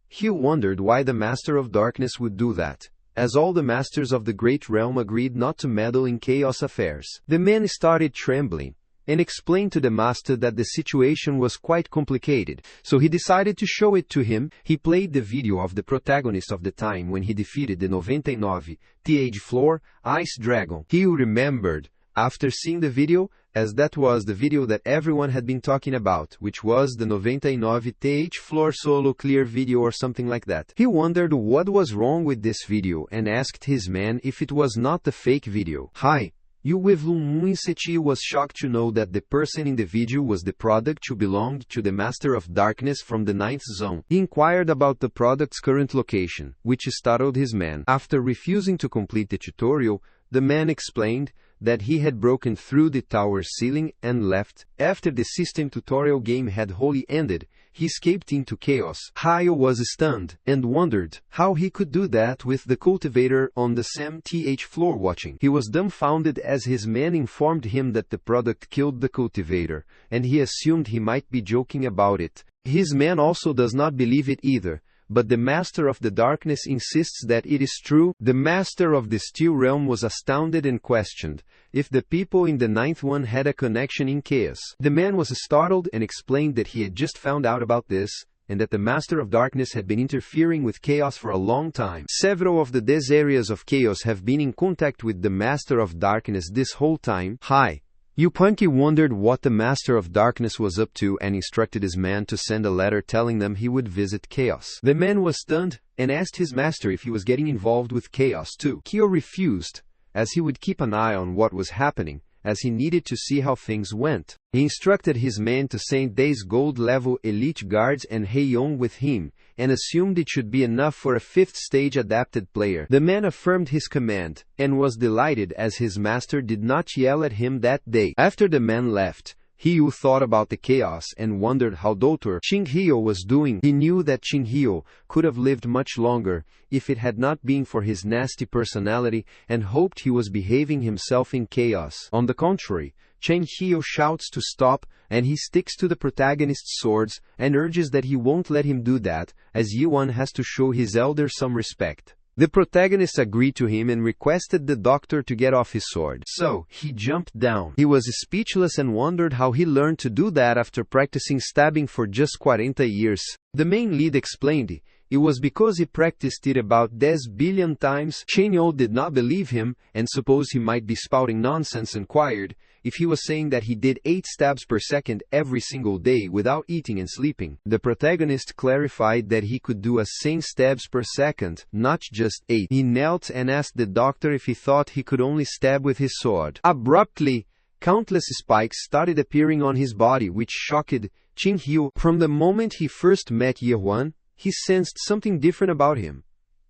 S1: He wondered why the Master of Darkness would do that, as all the masters of the great realm agreed not to meddle in chaos affairs. The man started trembling, and explained to the master that the situation was quite complicated, so he decided to show it to him. He played the video of the protagonist of the time when he defeated the 99th floor Ice Dragon. He remembered, after seeing the video, as that was the video that everyone had been talking about, which was the 99th floor solo clear video or something like that. He wondered what was wrong with this video and asked his man if it was not the fake video. Hi. Yu was shocked to know that the person in the video was the product who belonged to the Master of Darkness from the 9th zone. He inquired about the product's current location, which startled his man. After refusing to complete the tutorial, the man explained that he had broken through the tower ceiling and left. After the system tutorial game had wholly ended, he escaped into chaos. Hayo was stunned, and wondered how he could do that with the cultivator on the same floor watching. He was dumbfounded as his man informed him that the product killed the cultivator, and he assumed he might be joking about it. His man also does not believe it either, but the Master of the Darkness insists that it is true. The Master of the Steel Realm was astounded and questioned if the people in the 9th one had a connection in chaos. The man was startled and explained that he had just found out about this, and that the Master of Darkness had been interfering with chaos for a long time. Several of these areas of chaos have been in contact with the Master of Darkness this whole time. Hi. Yupanqui wondered what the Master of Darkness was up to and instructed his man to send a letter telling them he would visit Chaos. The man was stunned and asked his master if he was getting involved with Chaos too. Kyo refused, as he would keep an eye on what was happening, as he needed to see how things went. He instructed his men to send Days Gold-level elite guards and Heion with him, and assumed it should be enough for a 5th stage adapted player. The man affirmed his command, and was delighted as his master did not yell at him that day. After the man left, Hyo thought about the chaos and wondered how Dr. Chinghyo was doing. He knew that Chinghyo could have lived much longer if it had not been for his nasty personality, and hoped he was behaving himself in chaos. On the contrary, Chinghyo shouts to stop, and he sticks to the protagonist's swords and urges that he won't let him do that, as Yuan has to show his elder some respect. The protagonist agreed to him and requested the doctor to get off his sword. So, he jumped down. He was speechless and wondered how he learned to do that after practicing stabbing for just 40 years. The main lead explained it was because he practiced it about 10 billion times. Chenyo did not believe him, and supposed he might be spouting nonsense, inquired if he was saying that he did 8 stabs per second every single day without eating and sleeping. The protagonist clarified that he could do 10 stabs per second, not just 8. He knelt and asked the doctor if he thought he could only stab with his sword. Abruptly, countless spikes started appearing on his body, which shocked Chinghyo. From the moment he first met Yuan, he sensed something different about him,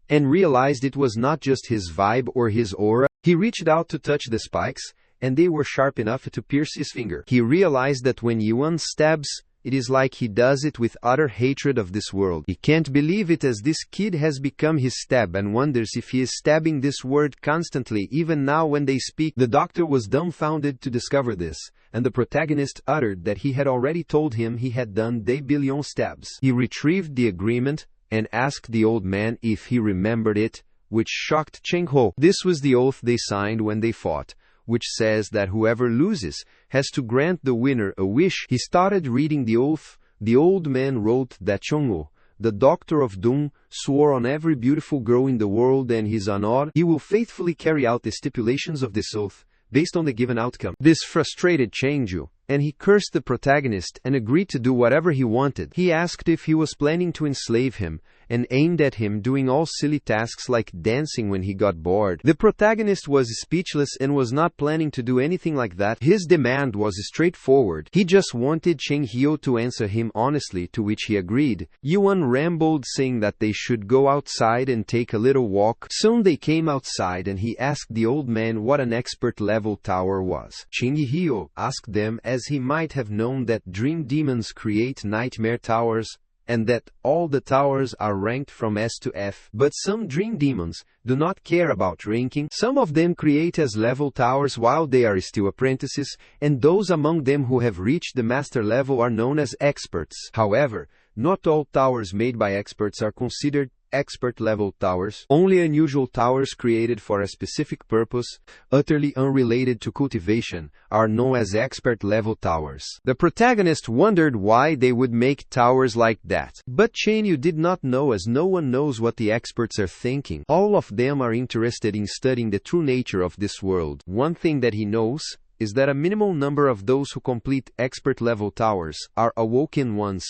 S1: and realized it was not just his vibe or his aura. He reached out to touch the spikes, and they were sharp enough to pierce his finger. He realized that when Yuan stabs, it is like he does it with utter hatred of this world. He can't believe it, as this kid has become his stab, and wonders if he is stabbing this word constantly even now when they speak. The doctor was dumbfounded to discover this, and the protagonist uttered that he had already told him he had done des billions stabs. He retrieved the agreement and asked the old man if he remembered it, which shocked Chengho. This was the oath they signed when they fought, which says that whoever loses has to grant the winner a wish. He started reading the oath. The old man wrote that Chongho, the Doctor of Doom, swore on every beautiful girl in the world and his honor he will faithfully carry out the stipulations of this oath, based on the given outcome. This frustrated Chengju, and he cursed the protagonist and agreed to do whatever he wanted. He asked if he was planning to enslave him, and aimed at him doing all silly tasks like dancing when he got bored. The protagonist was speechless and was not planning to do anything like that. His demand was straightforward. He just wanted Chenghyo to answer him honestly, to which he agreed. Yuan rambled, saying that they should go outside and take a little walk. Soon they came outside, and he asked the old man what an expert-level tower was. Chenghyo asked them, as he might have known that dream demons create nightmare towers, and that all the towers are ranked from S to F. But some dream demons do not care about ranking. Some of them create S-level towers while they are still apprentices, and those among them who have reached the master level are known as experts. However, not all towers made by experts are considered expert-level towers. Only unusual towers created for a specific purpose, utterly unrelated to cultivation, are known as expert-level towers. The protagonist wondered why they would make towers like that. But Chenyu did not know, as no one knows what the experts are thinking. All of them are interested in studying the true nature of this world. One thing that he knows is that a minimal number of those who complete expert-level towers are awoken ones.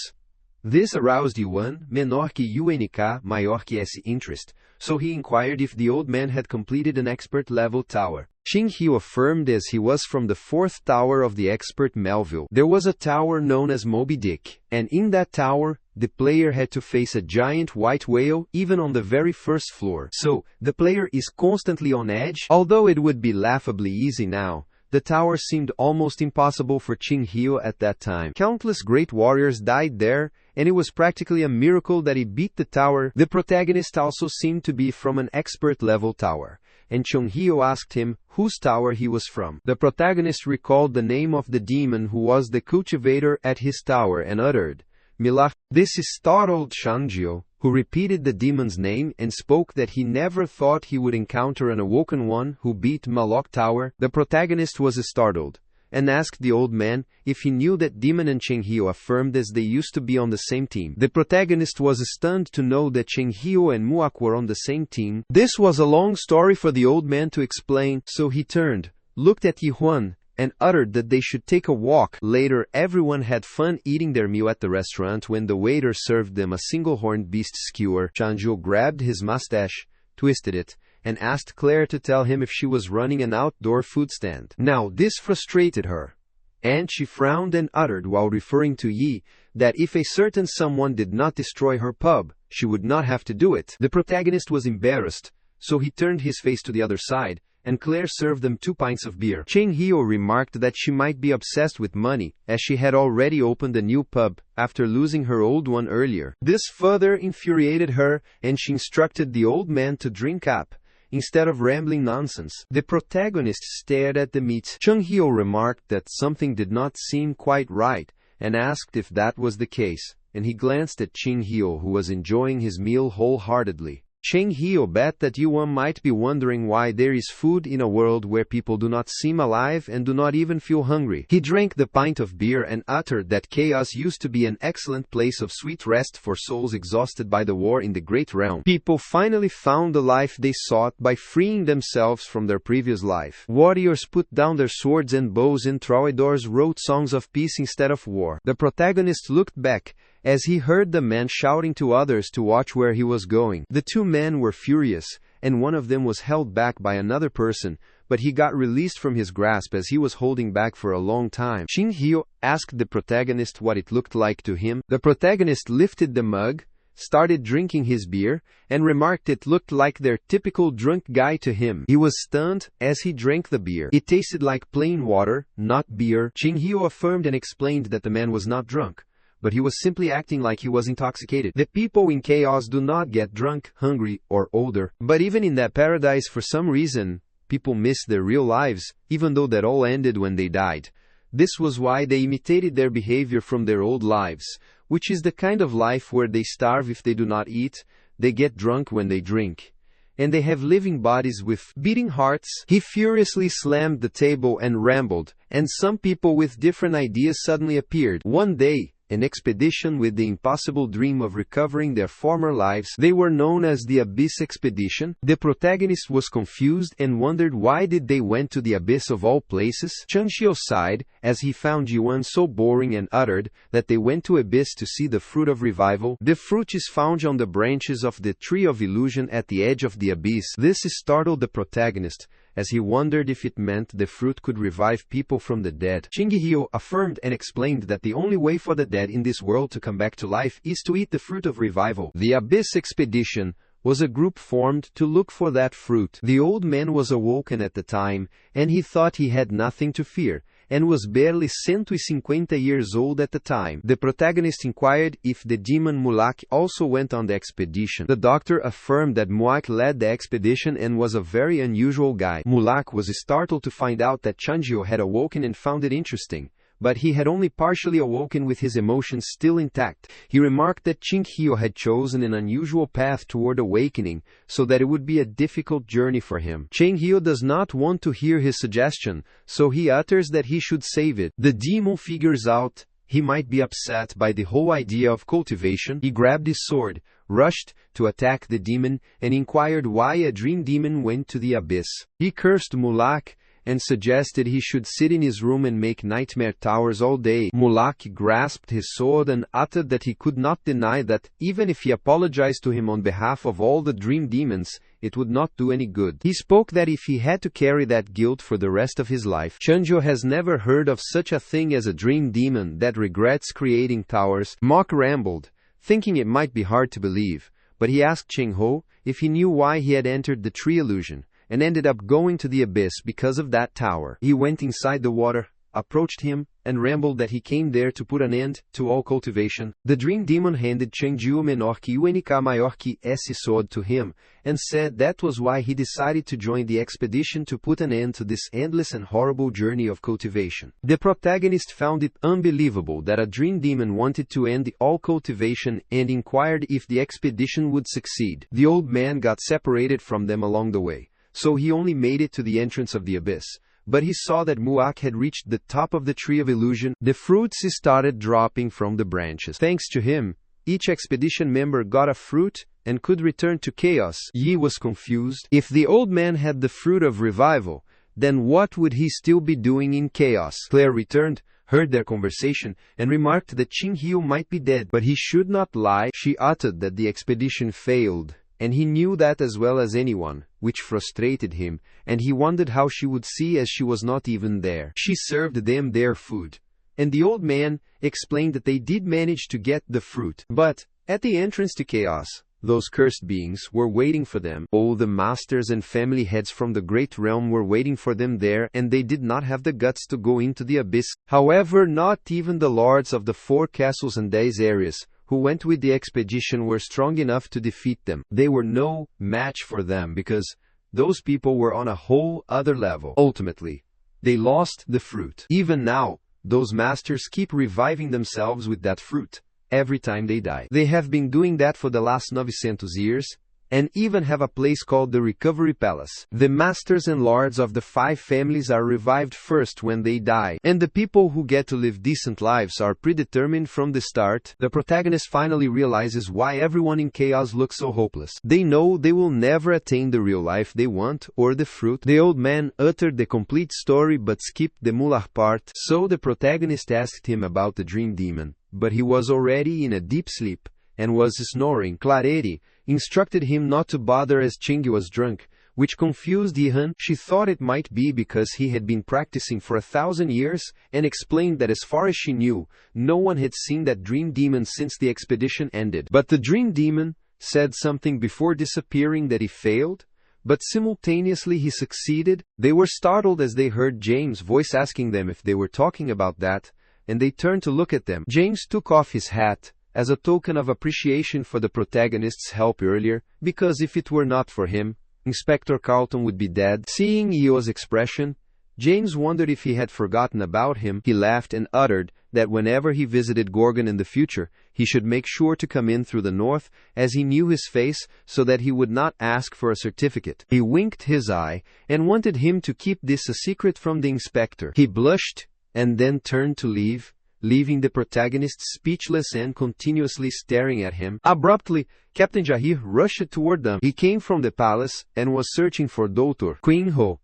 S1: This aroused Yuan, menor que UNK, maior que esse interest, so he inquired if the old man had completed an expert-level tower. Chinghyo affirmed, as he was from the 4th tower of the expert Melville. There was a tower known as Moby Dick, and in that tower, the player had to face a giant white whale, even on the very first floor. So, the player is constantly on edge. Although it would be laughably easy now, the tower seemed almost impossible for Chinghyo at that time. Countless great warriors died there, and it was practically a miracle that he beat the tower. The protagonist also seemed to be from an expert-level tower, and Chinghyo asked him whose tower he was from. The protagonist recalled the name of the demon who was the cultivator at his tower and uttered, Milach. This startled Chinghyo, who repeated the demon's name and spoke that he never thought he would encounter an awoken one who beat Malok Tower. The protagonist was startled, and asked the old man if he knew that Demon and Chinghyo affirmed as they used to be on the same team. The protagonist was stunned to know that Chinghyo and Muak were on the same team. This was a long story for the old man to explain, so he turned, looked at Yuan, and uttered that they should take a walk. Later, everyone had fun eating their meal at the restaurant when the waiter served them a single-horned beast skewer. Changio grabbed his mustache, twisted it, and asked Claire to tell him if she was running an outdoor food stand. Now this frustrated her, and she frowned and uttered while referring to Yi, that if a certain someone did not destroy her pub, she would not have to do it. The protagonist was embarrassed, so he turned his face to the other side, and Claire served them 2 pints of beer. Chang Hyo remarked that she might be obsessed with money, as she had already opened a new pub, after losing her old one earlier. This further infuriated her, and she instructed the old man to drink up, instead of rambling nonsense. The protagonist stared at the meat. Chang Hyo remarked that something did not seem quite right, and asked if that was the case, and he glanced at Chang Hyo, who was enjoying his meal wholeheartedly. Chang Hyo bet that you might be wondering why there is food in a world where people do not seem alive and do not even feel hungry. He drank the pint of beer and uttered that chaos used to be an excellent place of sweet rest for souls exhausted by the war in the Great Realm. People finally found the life they sought by freeing themselves from their previous life. Warriors put down their swords and bows, and troubadours wrote songs of peace instead of war. The protagonist looked back, as he heard the man shouting to others to watch where he was going. The 2 men were furious, and one of them was held back by another person, but he got released from his grasp as he was holding back for a long time. Chang Hyo asked the protagonist what it looked like to him. The protagonist lifted the mug, started drinking his beer, and remarked it looked like their typical drunk guy to him. He was stunned as he drank the beer. It tasted like plain water, not beer. Chang Hyo affirmed and explained that the man was not drunk, but he was simply acting like he was intoxicated. The people in chaos do not get drunk, hungry, or older. But even in that paradise, for some reason, people miss their real lives, even though that all ended when they died. This was why they imitated their behavior from their old lives, which is the kind of life where they starve if they do not eat, they get drunk when they drink, and they have living bodies with beating hearts. He furiously slammed the table and rambled, and some people with different ideas suddenly appeared. One day, an expedition with the impossible dream of recovering their former lives. They were known as the Abyss Expedition. The protagonist was confused and wondered why did they went to the abyss of all places. Chang Hyo sighed, as he found Jiwon so boring, and uttered that they went to abyss to see the fruit of revival. The fruit is found on the branches of the tree of illusion at the edge of the abyss. This startled the protagonist, as he wondered if it meant the fruit could revive people from the dead. Chang Hyo affirmed and explained that the only way for the dead in this world to come back to life is to eat the fruit of revival. The Abyss Expedition was a group formed to look for that fruit. The old man was awoken at the time, and he thought he had nothing to fear, and was barely 150 years old at the time. The protagonist inquired if the demon Mulak also went on the expedition. The doctor affirmed that Mulak led the expedition and was a very unusual guy. Mulak was startled to find out that Chang Hyo had awoken and found it interesting, but he had only partially awoken with his emotions still intact. He remarked that Chang Hyo had chosen an unusual path toward awakening, so that it would be a difficult journey for him. Chang Hyo does not want to hear his suggestion, so he utters that he should save it. The demon figures out he might be upset by the whole idea of cultivation. He grabbed his sword, rushed to attack the demon, and inquired why a dream demon went to the abyss. He cursed Mulak, and suggested he should sit in his room and make nightmare towers all day. Mulak grasped his sword and uttered that he could not deny that, even if he apologized to him on behalf of all the dream demons, it would not do any good. He spoke that if he had to carry that guilt for the rest of his life. Chang Hyo has never heard of such a thing as a dream demon that regrets creating towers. Mock rambled, thinking it might be hard to believe, but he asked Chang Hyo if he knew why he had entered the tree illusion, and ended up going to the abyss because of that tower. He went inside the water, approached him, and rambled that he came there to put an end to all cultivation. The dream demon handed Chang Hyo menor que única maior que esse sword to him, and said that was why he decided to join the expedition to put an end to this endless and horrible journey of cultivation. The protagonist found it unbelievable that a dream demon wanted to end all cultivation, and inquired if the expedition would succeed. The old man got separated from them along the way, so he only made it to the entrance of the abyss. But he saw that Muak had reached the top of the tree of illusion. The fruits started dropping from the branches. Thanks to him, each expedition member got a fruit and could return to chaos. Yi was confused. If the old man had the fruit of revival, then what would he still be doing in chaos? Claire returned, heard their conversation, and remarked that Qinghio might be dead, but he should not lie. She uttered that the expedition failed, and he knew that as well as anyone, which frustrated him, and he wondered how she would see as she was not even there. She served them their food, and the old man explained that they did manage to get the fruit, but at the entrance to chaos, those cursed beings were waiting for them. All the masters and family heads from the great realm were waiting for them there, and they did not have the guts to go into the abyss. However, not even the lords of the 4 castles and these areas, who went with the expedition, were strong enough to defeat them. They were no match for them because those people were on a whole other level. Ultimately, they lost the fruit. Even now, those masters keep reviving themselves with that fruit every time they die. They have been doing that for the last 900 years, and even have a place called the Recovery Palace. The masters and lords of the 5 families are revived first when they die, and the people who get to live decent lives are predetermined from the start. The protagonist finally realizes why everyone in chaos looks so hopeless. They know they will never attain the real life they want, or the fruit. The old man uttered the complete story but skipped the mullah part, so the protagonist asked him about the dream demon, but he was already in a deep sleep, and was snoring. Clareti instructed him not to bother as Ching was drunk, which confused Ihan. She thought it might be because he had been practicing for 1,000 years, and explained that as far as she knew, no one had seen that dream demon since the expedition ended. But the dream demon said something before disappearing that he failed, but simultaneously he succeeded. They were startled as they heard James' voice asking them if they were talking about that, and they turned to look at them. James took off his hat, as a token of appreciation for the protagonist's help earlier, because if it were not for him, Inspector Carlton would be dead. Seeing Io's expression, James wondered if he had forgotten about him. He laughed and uttered that whenever he visited Gorgon in the future, he should make sure to come in through the north, as he knew his face, so that he would not ask for a certificate. He winked his eye, and wanted him to keep this a secret from the inspector. He blushed, and then turned to leave, leaving the protagonist speechless and continuously staring at him. Abruptly, Captain Jahir rushed toward them. He came from the palace, and was searching for Dr. Quinho.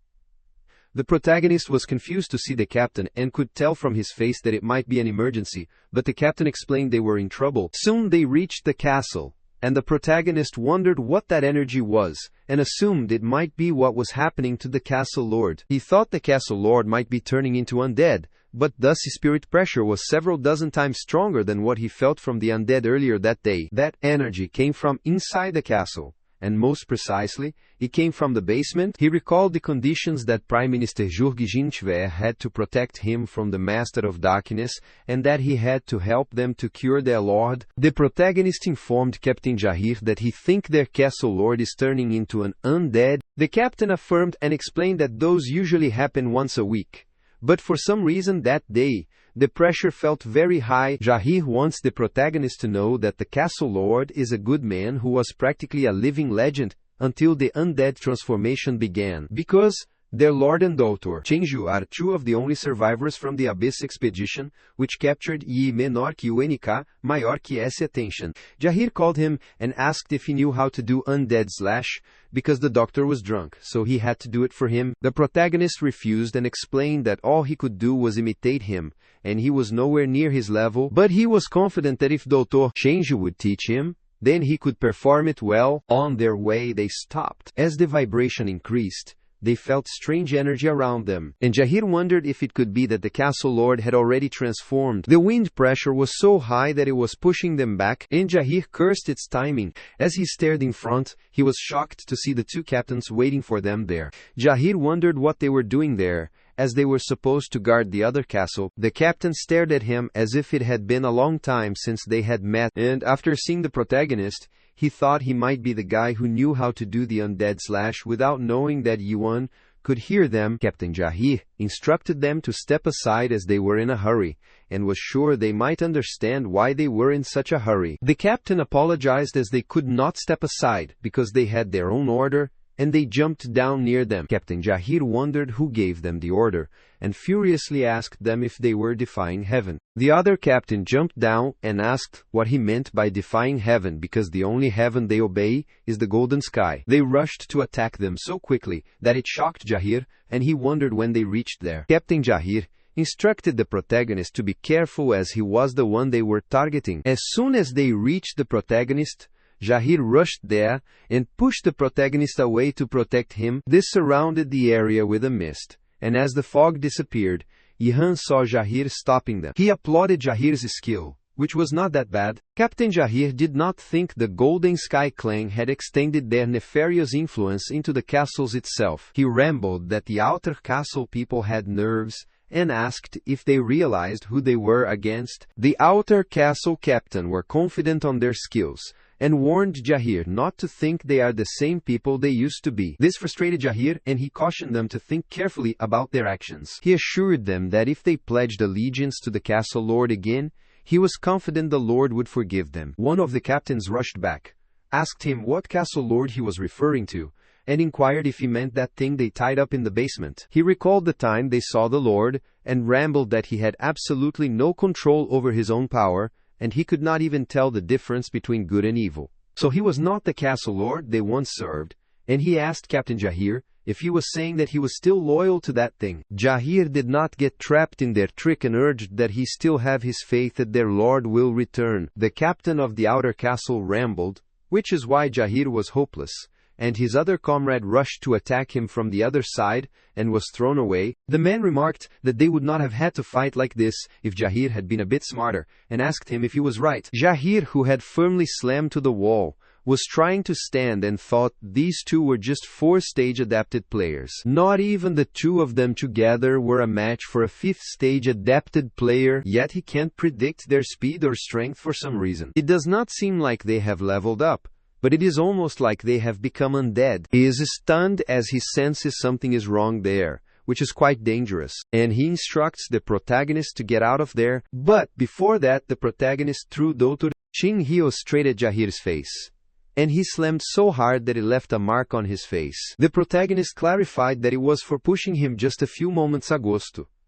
S1: The protagonist was confused to see the captain, and could tell from his face that it might be an emergency, but the captain explained they were in trouble. Soon they reached the castle, and the protagonist wondered what that energy was, and assumed it might be what was happening to the castle lord. He thought the castle lord might be turning into undead, but thus his spirit pressure was several dozen times stronger than what he felt from the undead earlier that day. That energy came from inside the castle, and most precisely, it came from the basement. He recalled the conditions that Prime Minister Jurgi Jinchve had to protect him from the Master of Darkness, and that he had to help them to cure their lord. The protagonist informed Captain Jahir that he think their castle lord is turning into an undead. The captain affirmed and explained that those usually happen once a week. But for some reason that day, the pressure felt very high. Jahir wants the protagonist to know that the castle lord is a good man who was practically a living legend until the undead transformation began. Because their lord and daughter, Chenju, are 2 of the only survivors from the Abyss expedition, which captured Yi menor que UNK, maior que essa attention. Jahir called him and asked if he knew how to do undead slash, because the doctor was drunk, so he had to do it for him. The protagonist refused and explained that all he could do was imitate him, and he was nowhere near his level, but he was confident that if Dr. Chenju would teach him, then he could perform it well. On their way they stopped. As the vibration increased, they felt strange energy around them, and Jahir wondered if it could be that the castle lord had already transformed. The wind pressure was so high that it was pushing them back, and Jahir cursed its timing. As he stared in front, he was shocked to see the 2 captains waiting for them there. Jahir wondered what they were doing there, as they were supposed to guard the other castle. The captain stared at him as if it had been a long time since they had met, and after seeing the protagonist, he thought he might be the guy who knew how to do the undead slash without knowing that Yuan could hear them. Captain Jahir instructed them to step aside as they were in a hurry, and was sure they might understand why they were in such a hurry. The captain apologized as they could not step aside, because they had their own order, and they jumped down near them. Captain Jahir wondered who gave them the order, and furiously asked them if they were defying heaven. The other captain jumped down and asked what he meant by defying heaven, because the only heaven they obey is the golden sky. They rushed to attack them so quickly that it shocked Jahir, and he wondered when they reached there. Captain Jahir instructed the protagonist to be careful, as he was the one they were targeting. As soon as they reached the protagonist, Jahir rushed there and pushed the protagonist away to protect him. This surrounded the area with a mist, and as the fog disappeared, Ihan saw Jahir stopping them. He applauded Jahir's skill, which was not that bad. Captain Jahir did not think the Golden Sky Clan had extended their nefarious influence into the castles itself. He rambled that the outer castle people had nerves, and asked if they realized who they were against. The outer castle captain were confident on their skills, and warned Jahir not to think they are the same people they used to be. This frustrated Jahir, and he cautioned them to think carefully about their actions. He assured them that if they pledged allegiance to the castle lord again, he was confident the lord would forgive them. One of the captains rushed back, asked him what castle lord he was referring to, and inquired if he meant that thing they tied up in the basement. He recalled the time they saw the lord, and rambled that he had absolutely no control over his own power, and he could not even tell the difference between good and evil. So he was not the castle lord they once served, and he asked Captain Jahir if he was saying that he was still loyal to that thing. Jahir did not get trapped in their trick and urged that he still have his faith that their lord will return. The captain of the outer castle rambled, which is why Jahir was hopeless, and his other comrade rushed to attack him from the other side, and was thrown away. The man remarked that they would not have had to fight like this if Jahir had been a bit smarter, and asked him if he was right. Jahir, who had firmly slammed to the wall, was trying to stand and thought these two were just 4th-stage adapted players. Not even the two of them together were a match for a 5th-stage adapted player, yet he can't predict their speed or strength for some reason. It does not seem like they have leveled up, but it is almost like they have become undead. He is stunned as he senses something is wrong there, which is quite dangerous, and he instructs the protagonist to get out of there. But before that, the protagonist threw Dr. Shin Hyo straight at Jahir's face, and he slammed so hard that it left a mark on his face. The protagonist clarified that it was for pushing him just a few moments ago,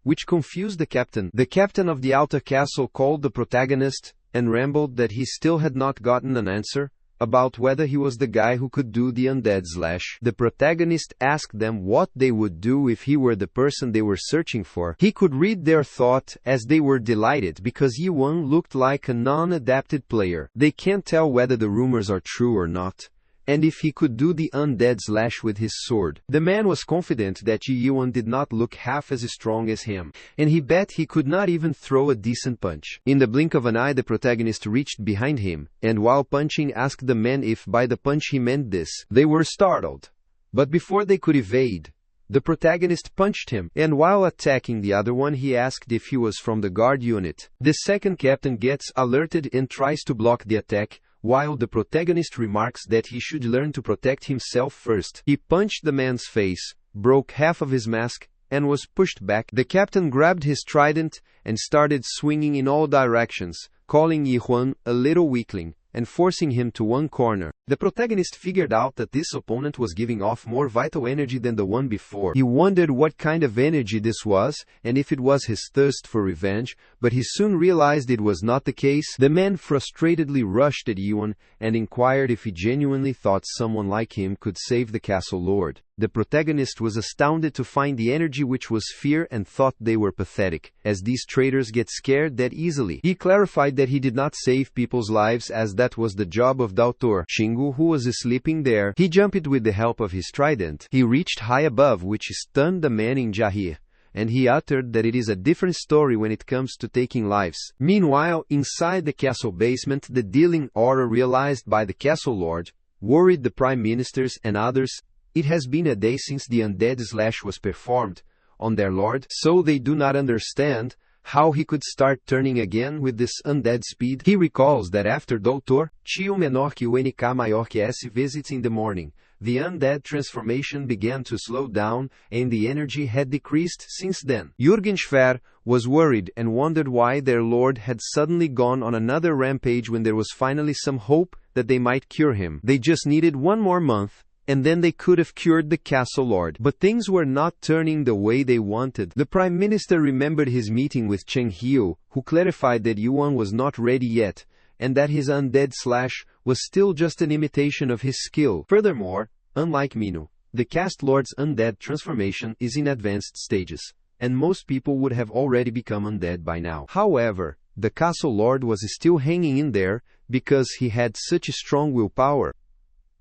S1: which confused the captain. The captain of the outer castle called the protagonist, and rambled that he still had not gotten an answer about whether he was the guy who could do the undead slash. The protagonist asked them what they would do if he were the person they were searching for. He could read their thought, as they were delighted because Yi-Won looked like a non-adapted player. They can't tell whether the rumors are true or not, and if he could do the undead slash with his sword. The man was confident that Yi-Won did not look half as strong as him, and he bet he could not even throw a decent punch. In the blink of an eye, the protagonist reached behind him, and while punching asked the man if by the punch he meant this. They were startled, but before they could evade, the protagonist punched him, and while attacking the other one he asked if he was from the guard unit. The second captain gets alerted and tries to block the attack, while the protagonist remarks that he should learn to protect himself first. He punched the man's face, broke half of his mask, and was pushed back. The captain grabbed his trident and started swinging in all directions, calling Yi-Hwan a little weakling, and forcing him to one corner. The protagonist figured out that this opponent was giving off more vital energy than the one before. He wondered what kind of energy this was, and if it was his thirst for revenge, but he soon realized it was not the case. The man frustratedly rushed at Yi-Won and inquired if he genuinely thought someone like him could save the castle lord. The protagonist was astounded to find the energy, which was fear, and thought they were pathetic, as these traitors get scared that easily. He clarified that he did not save people's lives, as that was the job of Dr. Shingu, who was sleeping there. He jumped with the help of his trident. He reached high above, which stunned the man in Jahir, and he uttered that it is a different story when it comes to taking lives. Meanwhile, inside the castle basement, the dealing aura realized by the castle lord worried the prime ministers and others. It has been a day since the undead slash was performed on their lord, so they do not understand how he could start turning again with this undead speed. He recalls that after Doutor Tio menor que o NK maior que S visits in the morning, the undead transformation began to slow down, and the energy had decreased since then. Jürgen Schwer was worried and wondered why their lord had suddenly gone on another rampage when there was finally some hope that they might cure him. They just needed one more month, and then they could have cured the castle lord. But things were not turning the way they wanted. The Prime Minister remembered his meeting with Cheng Hyo, who clarified that Yuan was not ready yet, and that his undead slash was still just an imitation of his skill. Furthermore, unlike Minu, the Caste Lord's undead transformation is in advanced stages, and most people would have already become undead by now. However, the Castle Lord was still hanging in there because he had such a strong willpower.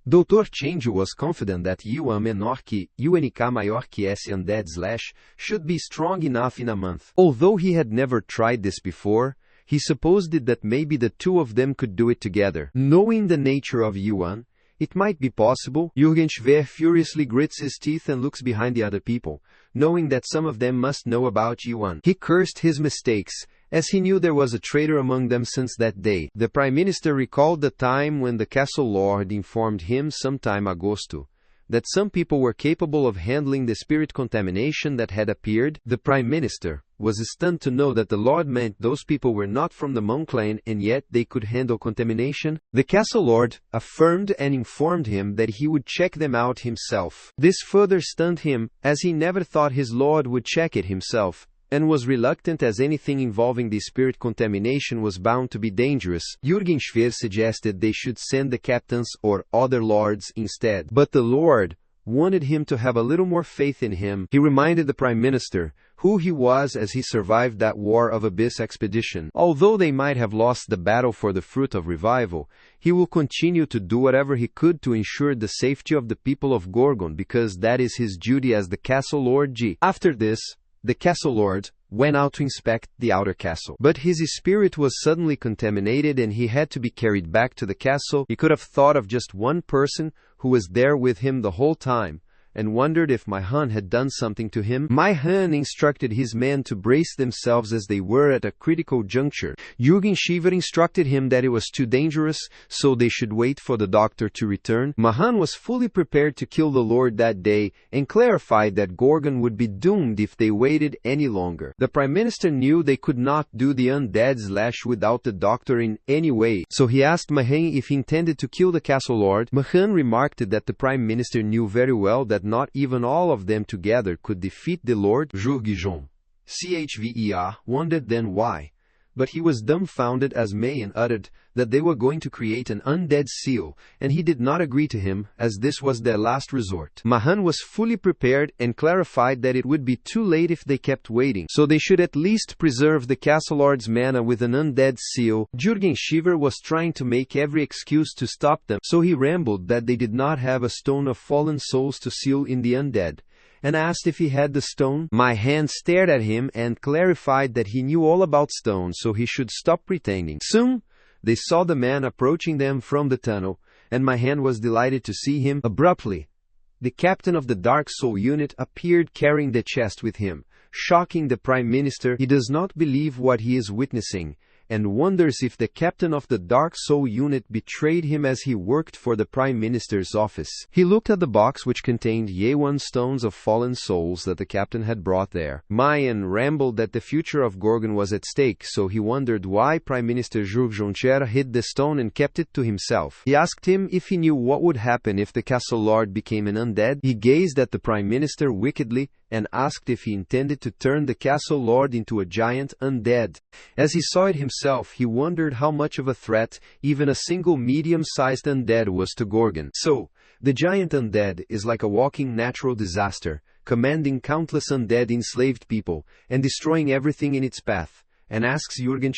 S1: Dr. Chenju was confident that Yuan menor que UNK maior que esse undead slash should be strong enough in a month. Although he had never tried this before, he supposed that maybe the two of them could do it together. Knowing the nature of Yuan, it might be possible. Jürgen furiously grits his teeth and looks behind the other people, knowing that some of them must know about Yuan. He cursed his mistakes, as he knew there was a traitor among them since that day. The Prime Minister recalled the time when the Castle Lord informed him sometime agosto that some people were capable of handling the spirit contamination that had appeared. The Prime Minister was stunned to know that the Lord meant those people were not from the Hmong clan and yet they could handle contamination. The Castle Lord affirmed and informed him that he would check them out himself. This further stunned him, as he never thought his Lord would check it himself, and was reluctant as anything involving the spirit contamination was bound to be dangerous. Jürgen suggested they should send the captains or other lords instead. But the Lord wanted him to have a little more faith in him. He reminded the Prime Minister who he was as he survived that War of Abyss expedition. Although they might have lost the battle for the fruit of revival, he will continue to do whatever he could to ensure the safety of the people of Gorgon, because that is his duty as the Castle Lord G. After this, the Castle Lord went out to inspect the outer castle. But his spirit was suddenly contaminated and he had to be carried back to the castle. He could have thought of just one person who was there with him the whole time, and wondered if Maihan had done something to him. Maihan instructed his men to brace themselves as they were at a critical juncture. Jürgen instructed him that it was too dangerous, so they should wait for the doctor to return. Maihan was fully prepared to kill the Lord that day, and clarified that Gorgon would be doomed if they waited any longer. The Prime Minister knew they could not do the undead slash without the doctor in any way, so he asked Maihan if he intended to kill the Castle Lord. Maihan remarked that the Prime Minister knew very well that not even all of them together could defeat the Lord. Jürgen wondered then why, but he was dumbfounded as Maihan uttered that they were going to create an undead seal, and he did not agree to him, as this was their last resort. Maihan was fully prepared and clarified that it would be too late if they kept waiting, so they should at least preserve the Castle Lord's mana with an undead seal. Jürgen was trying to make every excuse to stop them, so he rambled that they did not have a stone of fallen souls to seal in the undead, and asked if he had the stone. Maihan stared at him and clarified that he knew all about stones, so he should stop pretending. Soon, they saw the man approaching them from the tunnel, and Maihan was delighted to see him. Abruptly, the captain of the Dark Soul unit appeared carrying the chest with him, shocking the Prime Minister. He does not believe what he is witnessing, and wonders if the captain of the Dark Soul unit betrayed him as he worked for the Prime Minister's office. He looked at the box which contained Yewan stones of fallen souls that the captain had brought there. Maihan rambled that the future of Gorgon was at stake, so he wondered why Prime Minister Jürgen hid the stone and kept it to himself. He asked him if he knew what would happen if the Castle Lord became an undead. He gazed at the Prime Minister wickedly and asked if he intended to turn the Castle Lord into a giant undead. As he saw it himself, he wondered how much of a threat even a single medium-sized undead was to Gorgon. So, the giant undead is like a walking natural disaster, commanding countless undead enslaved people, and destroying everything in its path, and asks Jürgen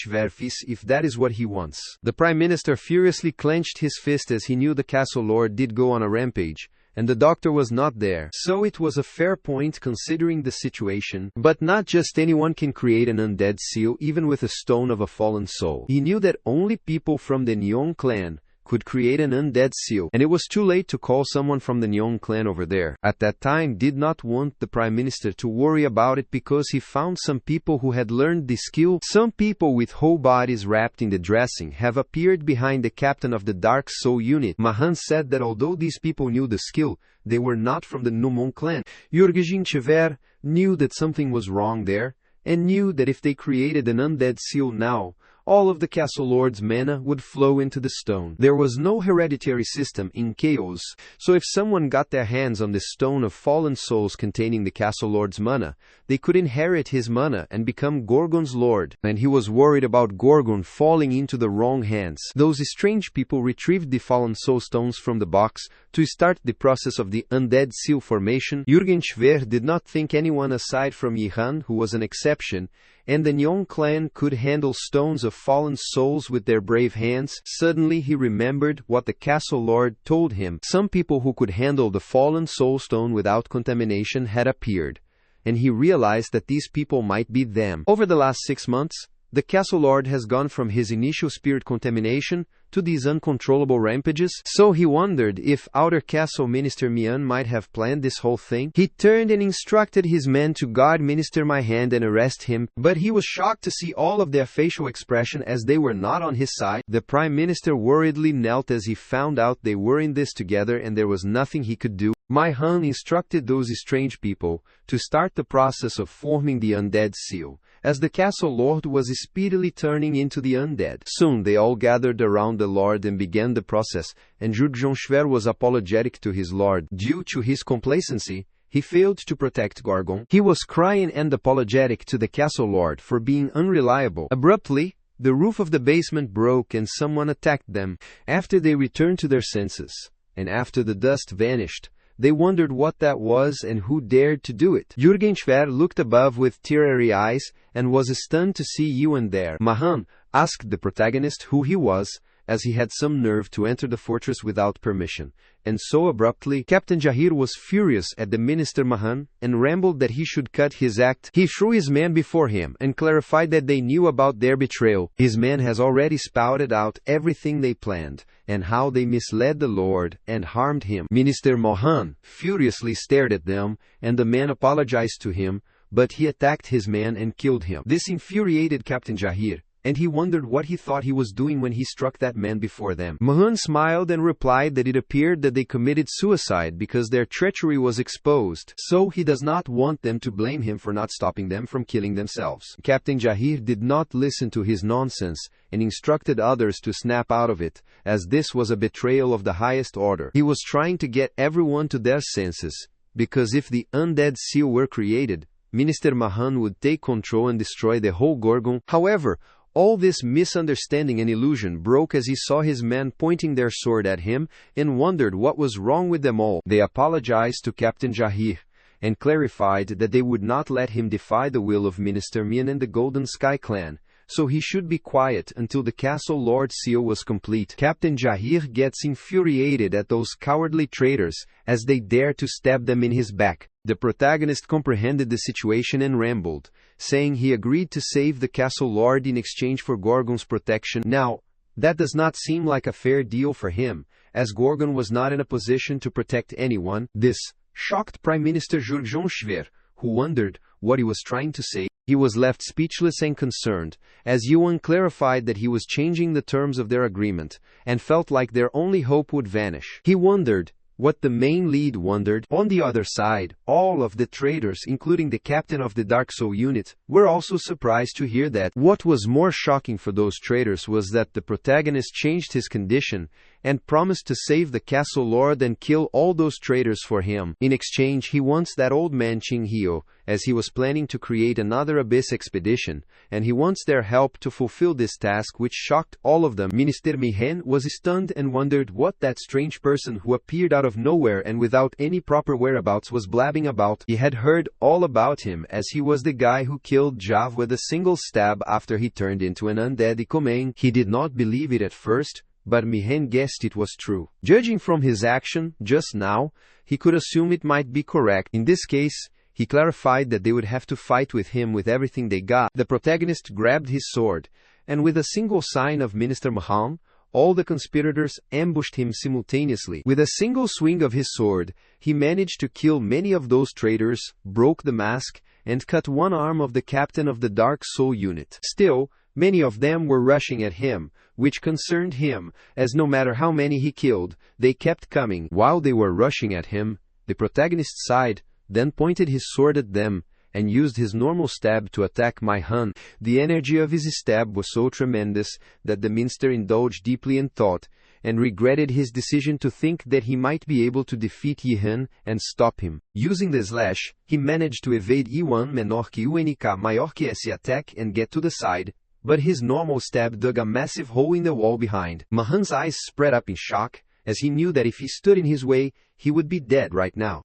S1: if that is what he wants. The Prime Minister furiously clenched his fist as he knew the Castle Lord did go on a rampage, and the doctor was not there. So it was a fair point considering the situation. But not just anyone can create an undead seal, even with a stone of a fallen soul. He knew that only people from the Nyon clan could create an undead seal, and it was too late to call someone from the Nyon clan over there. At that time, did not want the Prime Minister to worry about it because he found some people who had learned the skill. Some people with whole bodies wrapped in the dressing have appeared behind the captain of the Dark Soul unit. Maihan said that although these people knew the skill, they were not from the Numon clan. Jürgen knew that something was wrong there, and knew that if they created an undead seal now, all of the castle lord's mana would flow into the stone. There was no hereditary system in Chaos, so if someone got their hands on this stone of fallen souls containing the castle lord's mana, they could inherit his mana and become Gorgon's lord, and he was worried about Gorgon falling into the wrong hands. Those strange people retrieved the fallen soul stones from the box to start the process of the undead seal formation. Jürgen Schwer did not think anyone aside from Yihan, who was an exception, and the Nyong clan could handle stones of fallen souls with their brave hands. Suddenly he remembered what the castle lord told him. Some people who could handle the fallen soul stone without contamination had appeared, and he realized that these people might be them. Over the last 6 months, the castle lord has gone from his initial spirit contamination to these uncontrollable rampages, so he wondered if Outer Castle Minister Mian might have planned this whole thing. He turned and instructed his men to guard Minister Mihan and arrest him, but he was shocked to see all of their facial expression as they were not on his side. The Prime Minister worriedly knelt as he found out they were in this together and there was nothing he could do. Mihan instructed those strange people to start the process of forming the undead seal, as the castle lord was speedily turning into the undead. Soon they all gathered around the lord and began the process, and Jürgen Schwer was apologetic to his lord. Due to his complacency, he failed to protect Gorgon. He was crying and apologetic to the castle lord for being unreliable. Abruptly, the roof of the basement broke and someone attacked them. After they returned to their senses, and after the dust vanished, they wondered what that was and who dared to do it. Jürgen Schwer looked above with teary eyes and was stunned to see Yuan there. Mahan asked the protagonist who he was, as he had some nerve to enter the fortress without permission, and so abruptly. Captain Jahir was furious at the Minister Mahan and rambled that he should cut his act. He threw his men before him and clarified that they knew about their betrayal. His men has already spouted out everything they planned, and how they misled the Lord and harmed him. Minister Mahan furiously stared at them, and the men apologized to him, but he attacked his man and killed him. This infuriated Captain Jahir, and he wondered what he thought he was doing when he struck that man before them. Mahan smiled and replied that it appeared that they committed suicide because their treachery was exposed, so he does not want them to blame him for not stopping them from killing themselves. Captain Jahir did not listen to his nonsense and instructed others to snap out of it, as this was a betrayal of the highest order. He was trying to get everyone to their senses, because if the undead seal were created, Minister Mahan would take control and destroy the whole Gorgon. However, all this misunderstanding and illusion broke as he saw his men pointing their sword at him and wondered what was wrong with them all. They apologized to Captain Jahir and clarified that they would not let him defy the will of Minister Mian and the Golden Sky clan, so he should be quiet until the castle lord seal was complete. Captain Jahir gets infuriated at those cowardly traitors as they dare to stab them in his back. The protagonist comprehended the situation and rambled, saying he agreed to save the castle lord in exchange for Gorgon's protection. Now, that does not seem like a fair deal for him, as Gorgon was not in a position to protect anyone. This shocked Prime Minister Jürgen Schwer, who wondered what he was trying to say. He was left speechless and concerned, as Yuan clarified that he was changing the terms of their agreement, and felt like their only hope would vanish. He wondered what the main lead wondered. On the other side, all of the traitors, including the captain of the Dark Soul unit, were also surprised to hear that. What was more shocking for those traitors was that the protagonist changed his condition and promised to save the castle lord and kill all those traitors for him. In exchange, he wants that old man Qing Hio, as he was planning to create another Abyss expedition, and he wants their help to fulfill this task, which shocked all of them. Minister Mihen was stunned and wondered what that strange person who appeared out of nowhere and without any proper whereabouts was blabbing about. He had heard all about him, as he was the guy who killed Jav with a single stab after he turned into an undead Ikomain. He did not believe it at first, but Mihen guessed it was true. Judging from his action just now, he could assume it might be correct. In this case, he clarified that they would have to fight with him with everything they got. The protagonist grabbed his sword, and with a single sign of Minister Mahan, all the conspirators ambushed him simultaneously. With a single swing of his sword, he managed to kill many of those traitors, broke the mask, and cut one arm of the captain of the Dark Soul unit. Still, many of them were rushing at him, which concerned him, as no matter how many he killed, they kept coming. While they were rushing at him, the protagonist sighed, then pointed his sword at them, and used his normal stab to attack my Hun. The energy of his stab was so tremendous that the minister indulged deeply in thought, and regretted his decision to think that he might be able to defeat Yi-Han and stop him. Using the slash, he managed to evade I1 menor que UNK maior que esse attack and get to the side, but his normal stab dug a massive hole in the wall behind. Mahan's eyes spread up in shock, as he knew that if he stood in his way, he would be dead right now.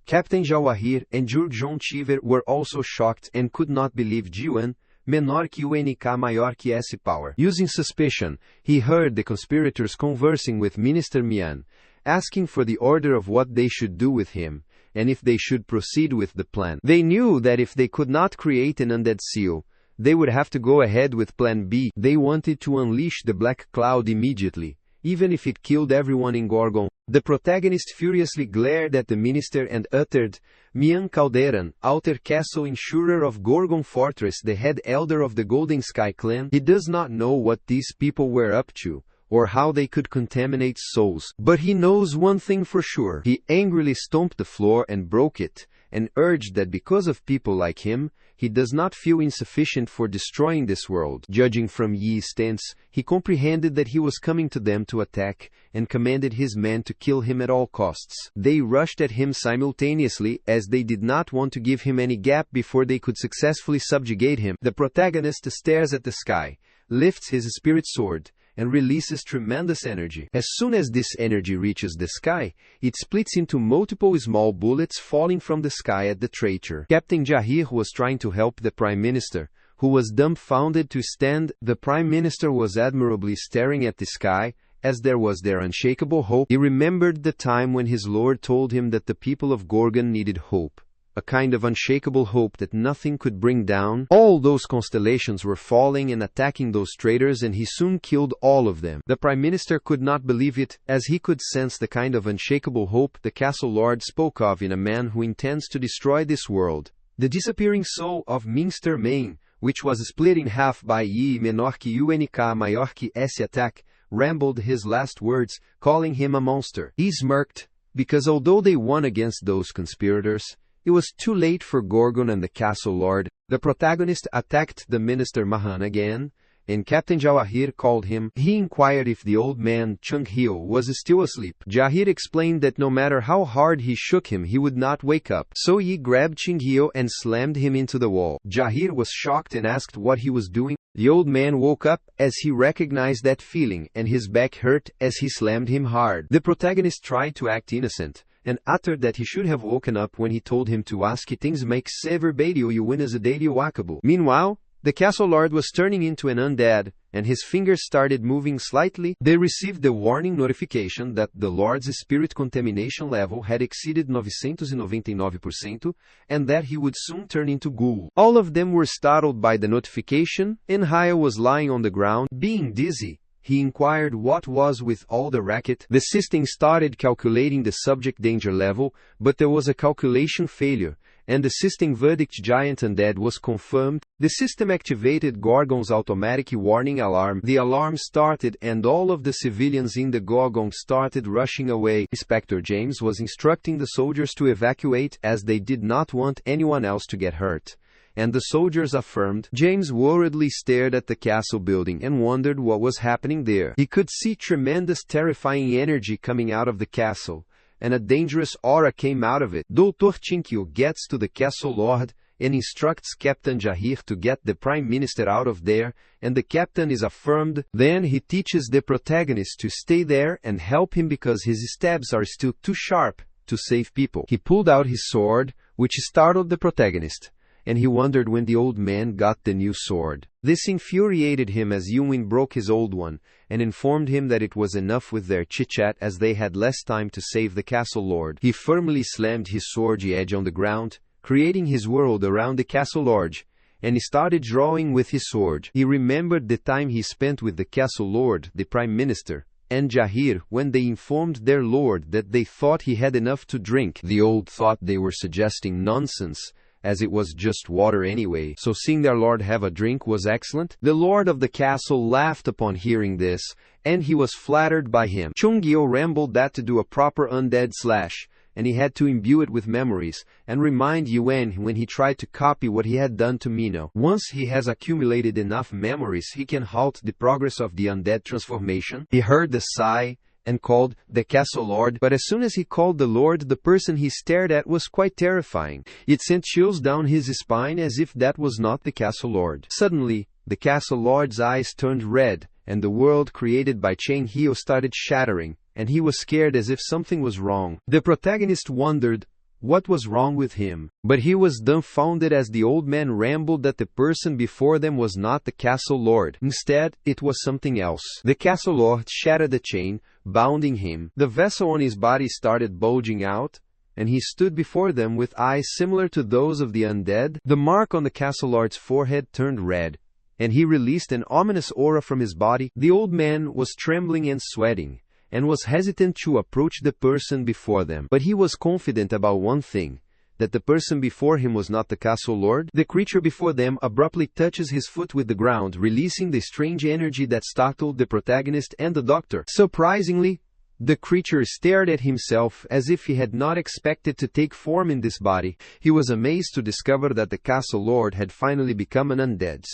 S1: Captain Jawahir and Jurjon Chiver were also shocked and could not believe Ji1, menor que UNK maior que esse power. Using suspicion, he heard the conspirators conversing with Minister Mian, asking for the order of what they should do with him, and if they should proceed with the plan. They knew that if they could not create an undead seal, they would have to go ahead with Plan B. They wanted to unleash the Black Cloud immediately, even if it killed everyone in Gorgon. The protagonist furiously glared at the minister and uttered, Mian Calderan, Outer Castle Insurer of Gorgon Fortress, the head elder of the Golden Sky clan. He does not know what these people were up to, or how they could contaminate souls. But he knows one thing for sure. He angrily stomped the floor and broke it, and urged that because of people like him, he does not feel insufficient for destroying this world. Judging from Yi's stance, he comprehended that he was coming to them to attack, and commanded his men to kill him at all costs. They rushed at him simultaneously, as they did not want to give him any gap before they could successfully subjugate him. The protagonist stares at the sky, lifts his spirit sword, and releases tremendous energy. As soon as this energy reaches the sky, it splits into multiple small bullets falling from the sky at the traitor. Captain Jahir was trying to help the Prime Minister, who was dumbfounded to stand. The Prime Minister was admirably staring at the sky, as there was their unshakable hope. He remembered the time when his lord told him that the people of Gorgon needed hope. A kind of unshakable hope that nothing could bring down. All those constellations were falling and attacking those traitors, and he soon killed all of them. The Prime Minister could not believe it, as he could sense the kind of unshakable hope the Castle Lord spoke of in a man who intends to destroy this world. The disappearing soul of Minster Main, which was split in half by Yi menor que UNK maior que esse attack, rambled his last words, calling him a monster. He smirked, because although they won against those conspirators, it was too late for Gorgon and the Castle Lord. The protagonist attacked the Minister Mahan again, and Captain Jawahir called him. He inquired if the old man Chung-hyo was still asleep. Jahir explained that no matter how hard he shook him, he would not wake up. So he grabbed Chung-hyo and slammed him into the wall. Jahir was shocked and asked what he was doing. The old man woke up as he recognized that feeling, and his back hurt as he slammed him hard. The protagonist tried to act innocent, and uttered that he should have woken up when he told him to ask things make sever badio you win as a daily wakabu. Meanwhile, the Castle Lord was turning into an undead, and his fingers started moving slightly. They received the warning notification that the Lord's spirit contamination level had exceeded 999%, and that he would soon turn into ghoul. All of them were startled by the notification, and Haya was lying on the ground, being dizzy. He inquired what was with all the racket. The system started calculating the subject danger level, but there was a calculation failure, and the system verdict giant undead was confirmed. The system activated Gorgon's automatic warning alarm. The alarm started and all of the civilians in the Gorgon started rushing away. Inspector James was instructing the soldiers to evacuate as they did not want anyone else to get hurt. And the soldiers affirmed. James worriedly stared at the castle building and wondered what was happening there. He could see tremendous terrifying energy coming out of the castle, and a dangerous aura came out of it. Dr. Chinkyo gets to the Castle Lord and instructs Captain Jahir to get the Prime Minister out of there, and the captain is affirmed. Then he teaches the protagonist to stay there and help him because his stabs are still too sharp to save people. He pulled out his sword, which startled the protagonist, and he wondered when the old man got the new sword. This infuriated him as Yunwin broke his old one, and informed him that it was enough with their chit-chat as they had less time to save the Castle Lord. He firmly slammed his sword edge on the ground, creating his world around the Castle Lord, and he started drawing with his sword. He remembered the time he spent with the Castle Lord, the Prime Minister, and Jahir when they informed their lord that they thought he had enough to drink. The old thought they were suggesting nonsense, as it was just water anyway, so seeing their lord have a drink was excellent. The lord of the castle laughed upon hearing this, and he was flattered by him. Chung-gyo rambled that to do a proper undead slash, and he had to imbue it with memories, and remind Yuan when he tried to copy what he had done to Mino. Once he has accumulated enough memories, he can halt the progress of the undead transformation. He heard the sigh, and called the castle lord, but as soon as he called the lord, the person he stared at was quite terrifying. It sent chills down his spine as if that was not the castle lord. Suddenly, the castle lord's eyes turned red, and the world created by Chang Hyo started shattering, and he was scared as if something was wrong. The protagonist wondered what was wrong with him, but he was dumbfounded as the old man rambled that the person before them was not the castle lord. Instead, it was something else. The castle lord shattered the chain, bounding him. The vessel on his body started bulging out, and he stood before them with eyes similar to those of the undead. The mark on the castle lord's forehead turned red, and he released an ominous aura from his body. The old man was trembling and sweating, and was hesitant to approach the person before them. But he was confident about one thing, that the person before him was not the castle lord. The creature before them abruptly touches his foot with the ground, releasing the strange energy that startled the protagonist and the doctor. Surprisingly, the creature stared at himself as if he had not expected to take form in this body. He was amazed to discover that the castle lord had finally become an undead,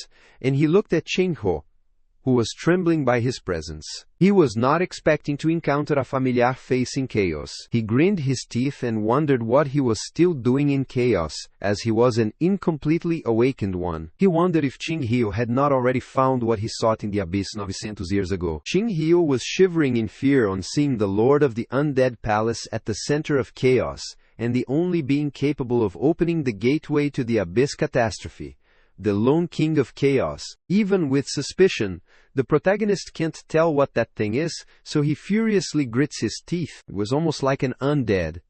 S1: and he looked at Chang Hyo, who was trembling by his presence. He was not expecting to encounter a familiar face in chaos. He grinned his teeth and wondered what he was still doing in chaos, as he was an incompletely awakened one. He wondered if Chang Hyo had not already found what he sought in the abyss 900 years ago. Chang Hyo was shivering in fear on seeing the lord of the undead palace at the center of chaos, and the only being capable of opening the gateway to the abyss catastrophe, the lone king of chaos. Even with suspicion, the protagonist can't tell what that thing is, so he furiously grits his teeth. It was almost like an undead,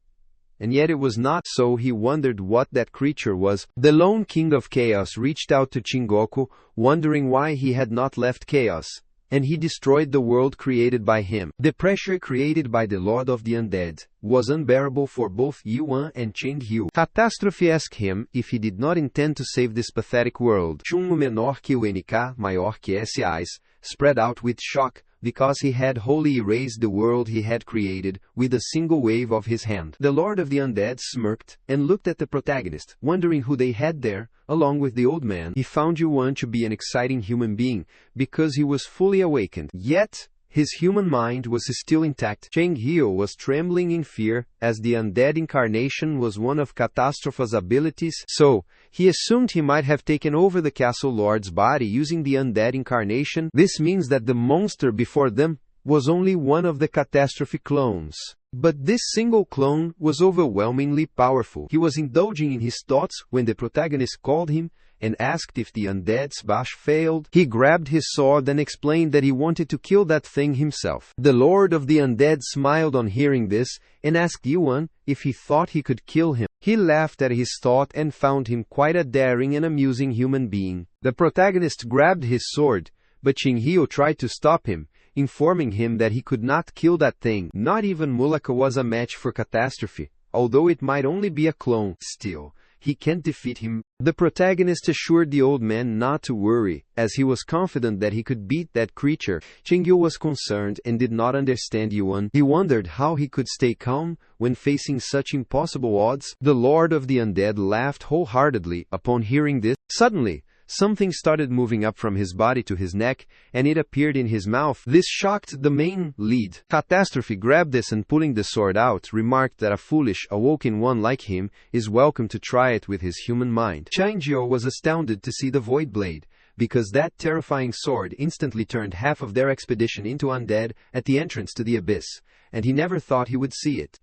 S1: and yet it was not, so he wondered what that creature was. The lone king of chaos reached out to Chingoku, wondering why he had not left chaos, and he destroyed the world created by him. The pressure created by the Lord of the Undead was unbearable for both Yuan and Chang Hyo. Catastrophe asked him if he did not intend to save this pathetic world. Chungo menor que o NK, maior que S eyes spread out with shock, because he had wholly erased the world he had created with a single wave of his hand. The Lord of the Undead smirked and looked at the protagonist, wondering who they had there, along with the old man. He found Yuan to be an exciting human being, because he was fully awakened. Yet, his human mind was still intact. Chang Hyo was trembling in fear, as the undead incarnation was one of Catastrophe's abilities, so he assumed he might have taken over the castle lord's body using the undead incarnation. This means that the monster before them was only one of the Catastrophe clones. But this single clone was overwhelmingly powerful. He was indulging in his thoughts when the protagonist called him and asked if the undead's bash failed. He grabbed his sword and explained that he wanted to kill that thing himself. The Lord of the Undead smiled on hearing this and asked Yuan if he thought he could kill him. He laughed at his thought and found him quite a daring and amusing human being. The protagonist grabbed his sword, but Chang Hyo tried to stop him, informing him that he could not kill that thing. Not even Mulaka was a match for Catastrophe, although it might only be a clone. Still, he can't defeat him. The protagonist assured the old man not to worry, as he was confident that he could beat that creature. Chang Hyo was concerned and did not understand Yuan. He wondered how he could stay calm when facing such impossible odds. The Lord of the Undead laughed wholeheartedly upon hearing this. Suddenly, something started moving up from his body to his neck, and it appeared in his mouth. This shocked the main lead. Catastrophe grabbed this and, pulling the sword out, remarked that a foolish, awoken one like him is welcome to try it with his human mind. Chang Hyo was astounded to see the Void Blade, because that terrifying sword instantly turned half of their expedition into undead at the entrance to the abyss, and he never thought he would see it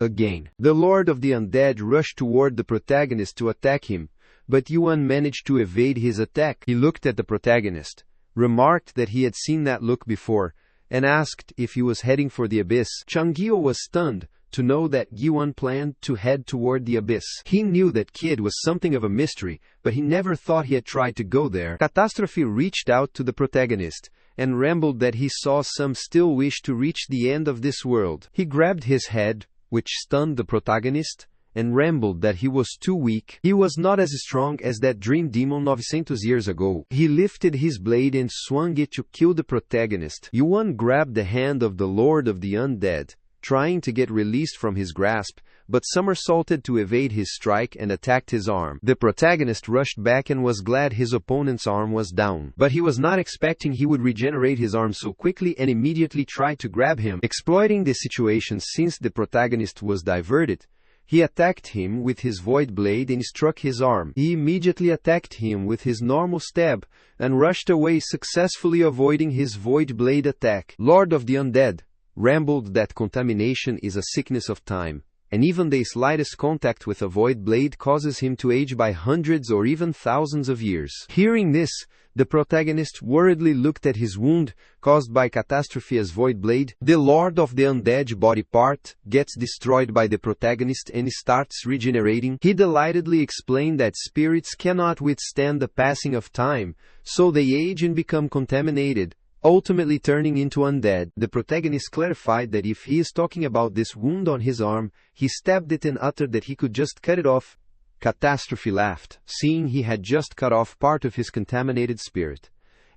S1: again. The Lord of the Undead rushed toward the protagonist to attack him, but Yuan managed to evade his attack. He looked at the protagonist, remarked that he had seen that look before, and asked if he was heading for the abyss. Chang Hyo was stunned to know that Yuan planned to head toward the abyss. He knew that kid was something of a mystery, but he never thought he had tried to go there. Catastrophe reached out to the protagonist and rambled that he saw some still wish to reach the end of this world. He grabbed his head, which stunned the protagonist, and rambled that he was too weak. He was not as strong as that dream demon 900 years ago. He lifted his blade and swung it to kill the protagonist. Yuan grabbed the hand of the Lord of the Undead, trying to get released from his grasp, but somersaulted to evade his strike and attacked his arm. The protagonist rushed back and was glad his opponent's arm was down. But he was not expecting he would regenerate his arm so quickly and immediately tried to grab him. Exploiting the situation since the protagonist was diverted, he attacked him with his void blade and struck his arm. He immediately attacked him with his normal stab and rushed away, successfully avoiding his void blade attack. Lord of the Undead rambled that contamination is a sickness of time, and even the slightest contact with a void blade causes him to age by hundreds or even thousands of years. Hearing this, the protagonist worriedly looked at his wound caused by catastrophe as void blade. The Lord of the Undead body part gets destroyed by the protagonist and starts regenerating. He delightedly explained that spirits cannot withstand the passing of time, so they age and become contaminated, ultimately turning into undead. The protagonist clarified that if he is talking about this wound on his arm, he stabbed it and uttered that he could just cut it off. Catastrophe laughed, seeing he had just cut off part of his contaminated spirit,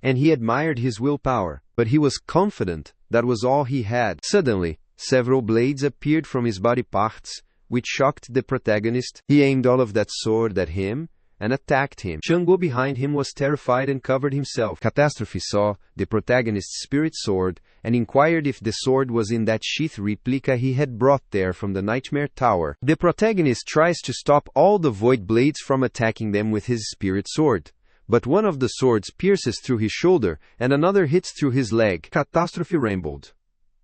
S1: and he admired his willpower, but he was confident that was all he had. Suddenly, several blades appeared from his body parts, which shocked the protagonist. He aimed all of that sword at him and attacked him. Shango behind him was terrified and covered himself. Catastrophe saw the protagonist's spirit sword and inquired if the sword was in that sheath replica he had brought there from the Nightmare Tower. The protagonist tries to stop all the void blades from attacking them with his spirit sword, but one of the swords pierces through his shoulder and another hits through his leg. Catastrophe rambled,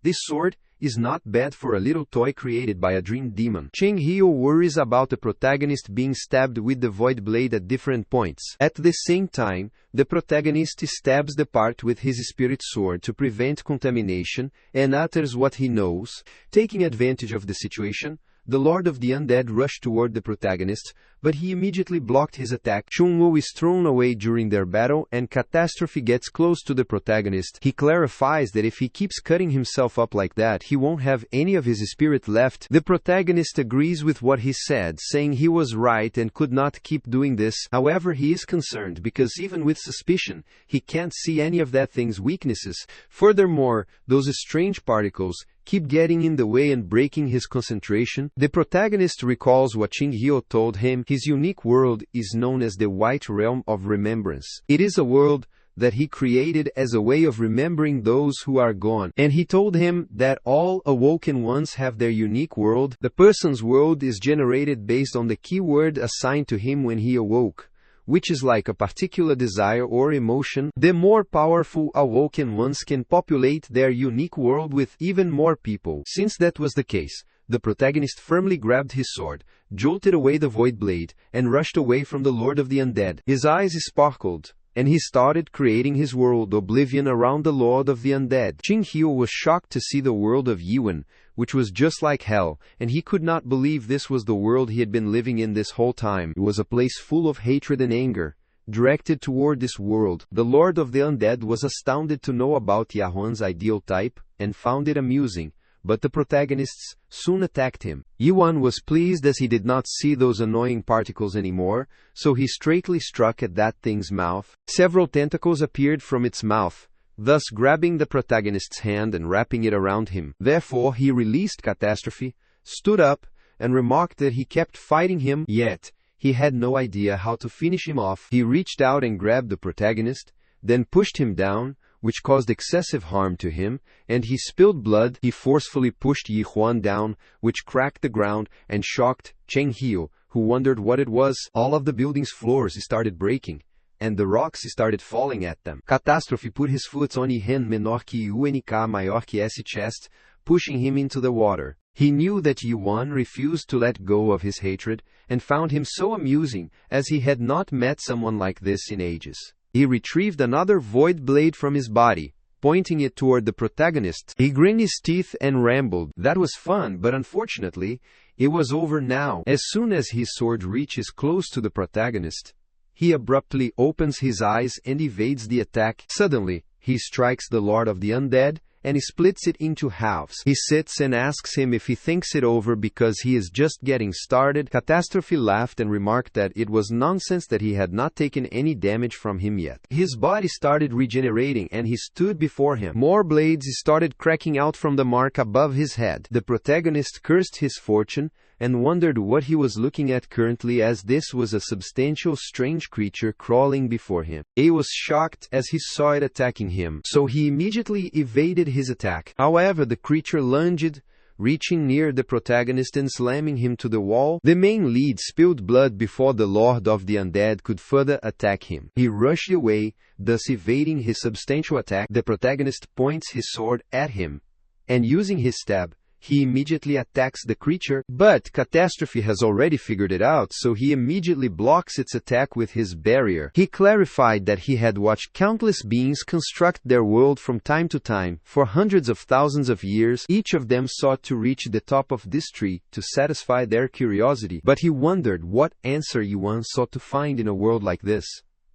S1: "This sword is not bad for a little toy created by a dream demon." Cheng Hyo worries about the protagonist being stabbed with the void blade at different points. At the same time, the protagonist stabs the part with his spirit sword to prevent contamination and utters what he knows. Taking advantage of the situation, the Lord of the Undead rushed toward the protagonist, but he immediately blocked his attack. Chungwo is thrown away during their battle, and Catastrophe gets close to the protagonist. He clarifies that if he keeps cutting himself up like that, he won't have any of his spirit left. The protagonist agrees with what he said, saying he was right and could not keep doing this. However, he is concerned because even with suspicion, he can't see any of that thing's weaknesses. Furthermore, those strange particles keep getting in the way and breaking his concentration. The protagonist recalls what Cheng Hyo told him. His unique world is known as the White Realm of Remembrance. It is a world that he created as a way of remembering those who are gone. And he told him that all awoken ones have their unique world. The person's world is generated based on the keyword assigned to him when he awoke, which is like a particular desire or emotion. The more powerful awoken ones can populate their unique world with even more people. Since that was the case, the protagonist firmly grabbed his sword, jolted away the void blade, and rushed away from the Lord of the Undead. His eyes sparkled, and he started creating his world Oblivion around the Lord of the Undead. Cheng Hyo was shocked to see the world of Yiwen, which was just like hell, and he could not believe this was the world he had been living in this whole time. It was a place full of hatred and anger, directed toward this world. The Lord of the Undead was astounded to know about Yahuan's ideal type, and found it amusing, but the protagonists soon attacked him. Yuan was pleased as he did not see those annoying particles anymore, so he straightly struck at that thing's mouth. Several tentacles appeared from its mouth, thus grabbing the protagonist's hand and wrapping it around him. Therefore he released Catastrophe, stood up, and remarked that he kept fighting him, yet he had no idea how to finish him off. He reached out and grabbed the protagonist, then pushed him down, which caused excessive harm to him, and he spilled blood. He forcefully pushed Yi Huan down, which cracked the ground and shocked Cheng Hyo, who wondered what it was. All of the building's floors started breaking, and the rocks started falling at them. Catastrophe put his foot on Yihen menor que UNK maior que esse chest, pushing him into the water. He knew that Yuan refused to let go of his hatred, and found him so amusing, as he had not met someone like this in ages. He retrieved another void blade from his body, pointing it toward the protagonist. He grinned his teeth and rambled. That was fun, but unfortunately, it was over now. As soon as his sword reaches close to the protagonist, he abruptly opens his eyes and evades the attack. Suddenly, he strikes the Lord of the Undead, and he splits it into halves. He sits and asks him if he thinks it over because he is just getting started. Catastrophe laughed and remarked that it was nonsense, that he had not taken any damage from him yet. His body started regenerating and he stood before him. More blades started cracking out from the mark above his head. The protagonist cursed his fortune, and wondered what he was looking at currently, as this was a substantial strange creature crawling before him. A was shocked as he saw it attacking him, so he immediately evaded his attack. However, the creature lunged, reaching near the protagonist and slamming him to the wall. The main lead spilled blood before the Lord of the Undead could further attack him. He rushed away, thus evading his substantial attack. The protagonist points his sword at him, and using his stab, he immediately attacks the creature, but Catastrophe has already figured it out, so he immediately blocks its attack with his barrier. He clarified that he had watched countless beings construct their world from time to time, for hundreds of thousands of years. Each of them sought to reach the top of this tree to satisfy their curiosity, but he wondered what answer Yuan sought to find in a world like this,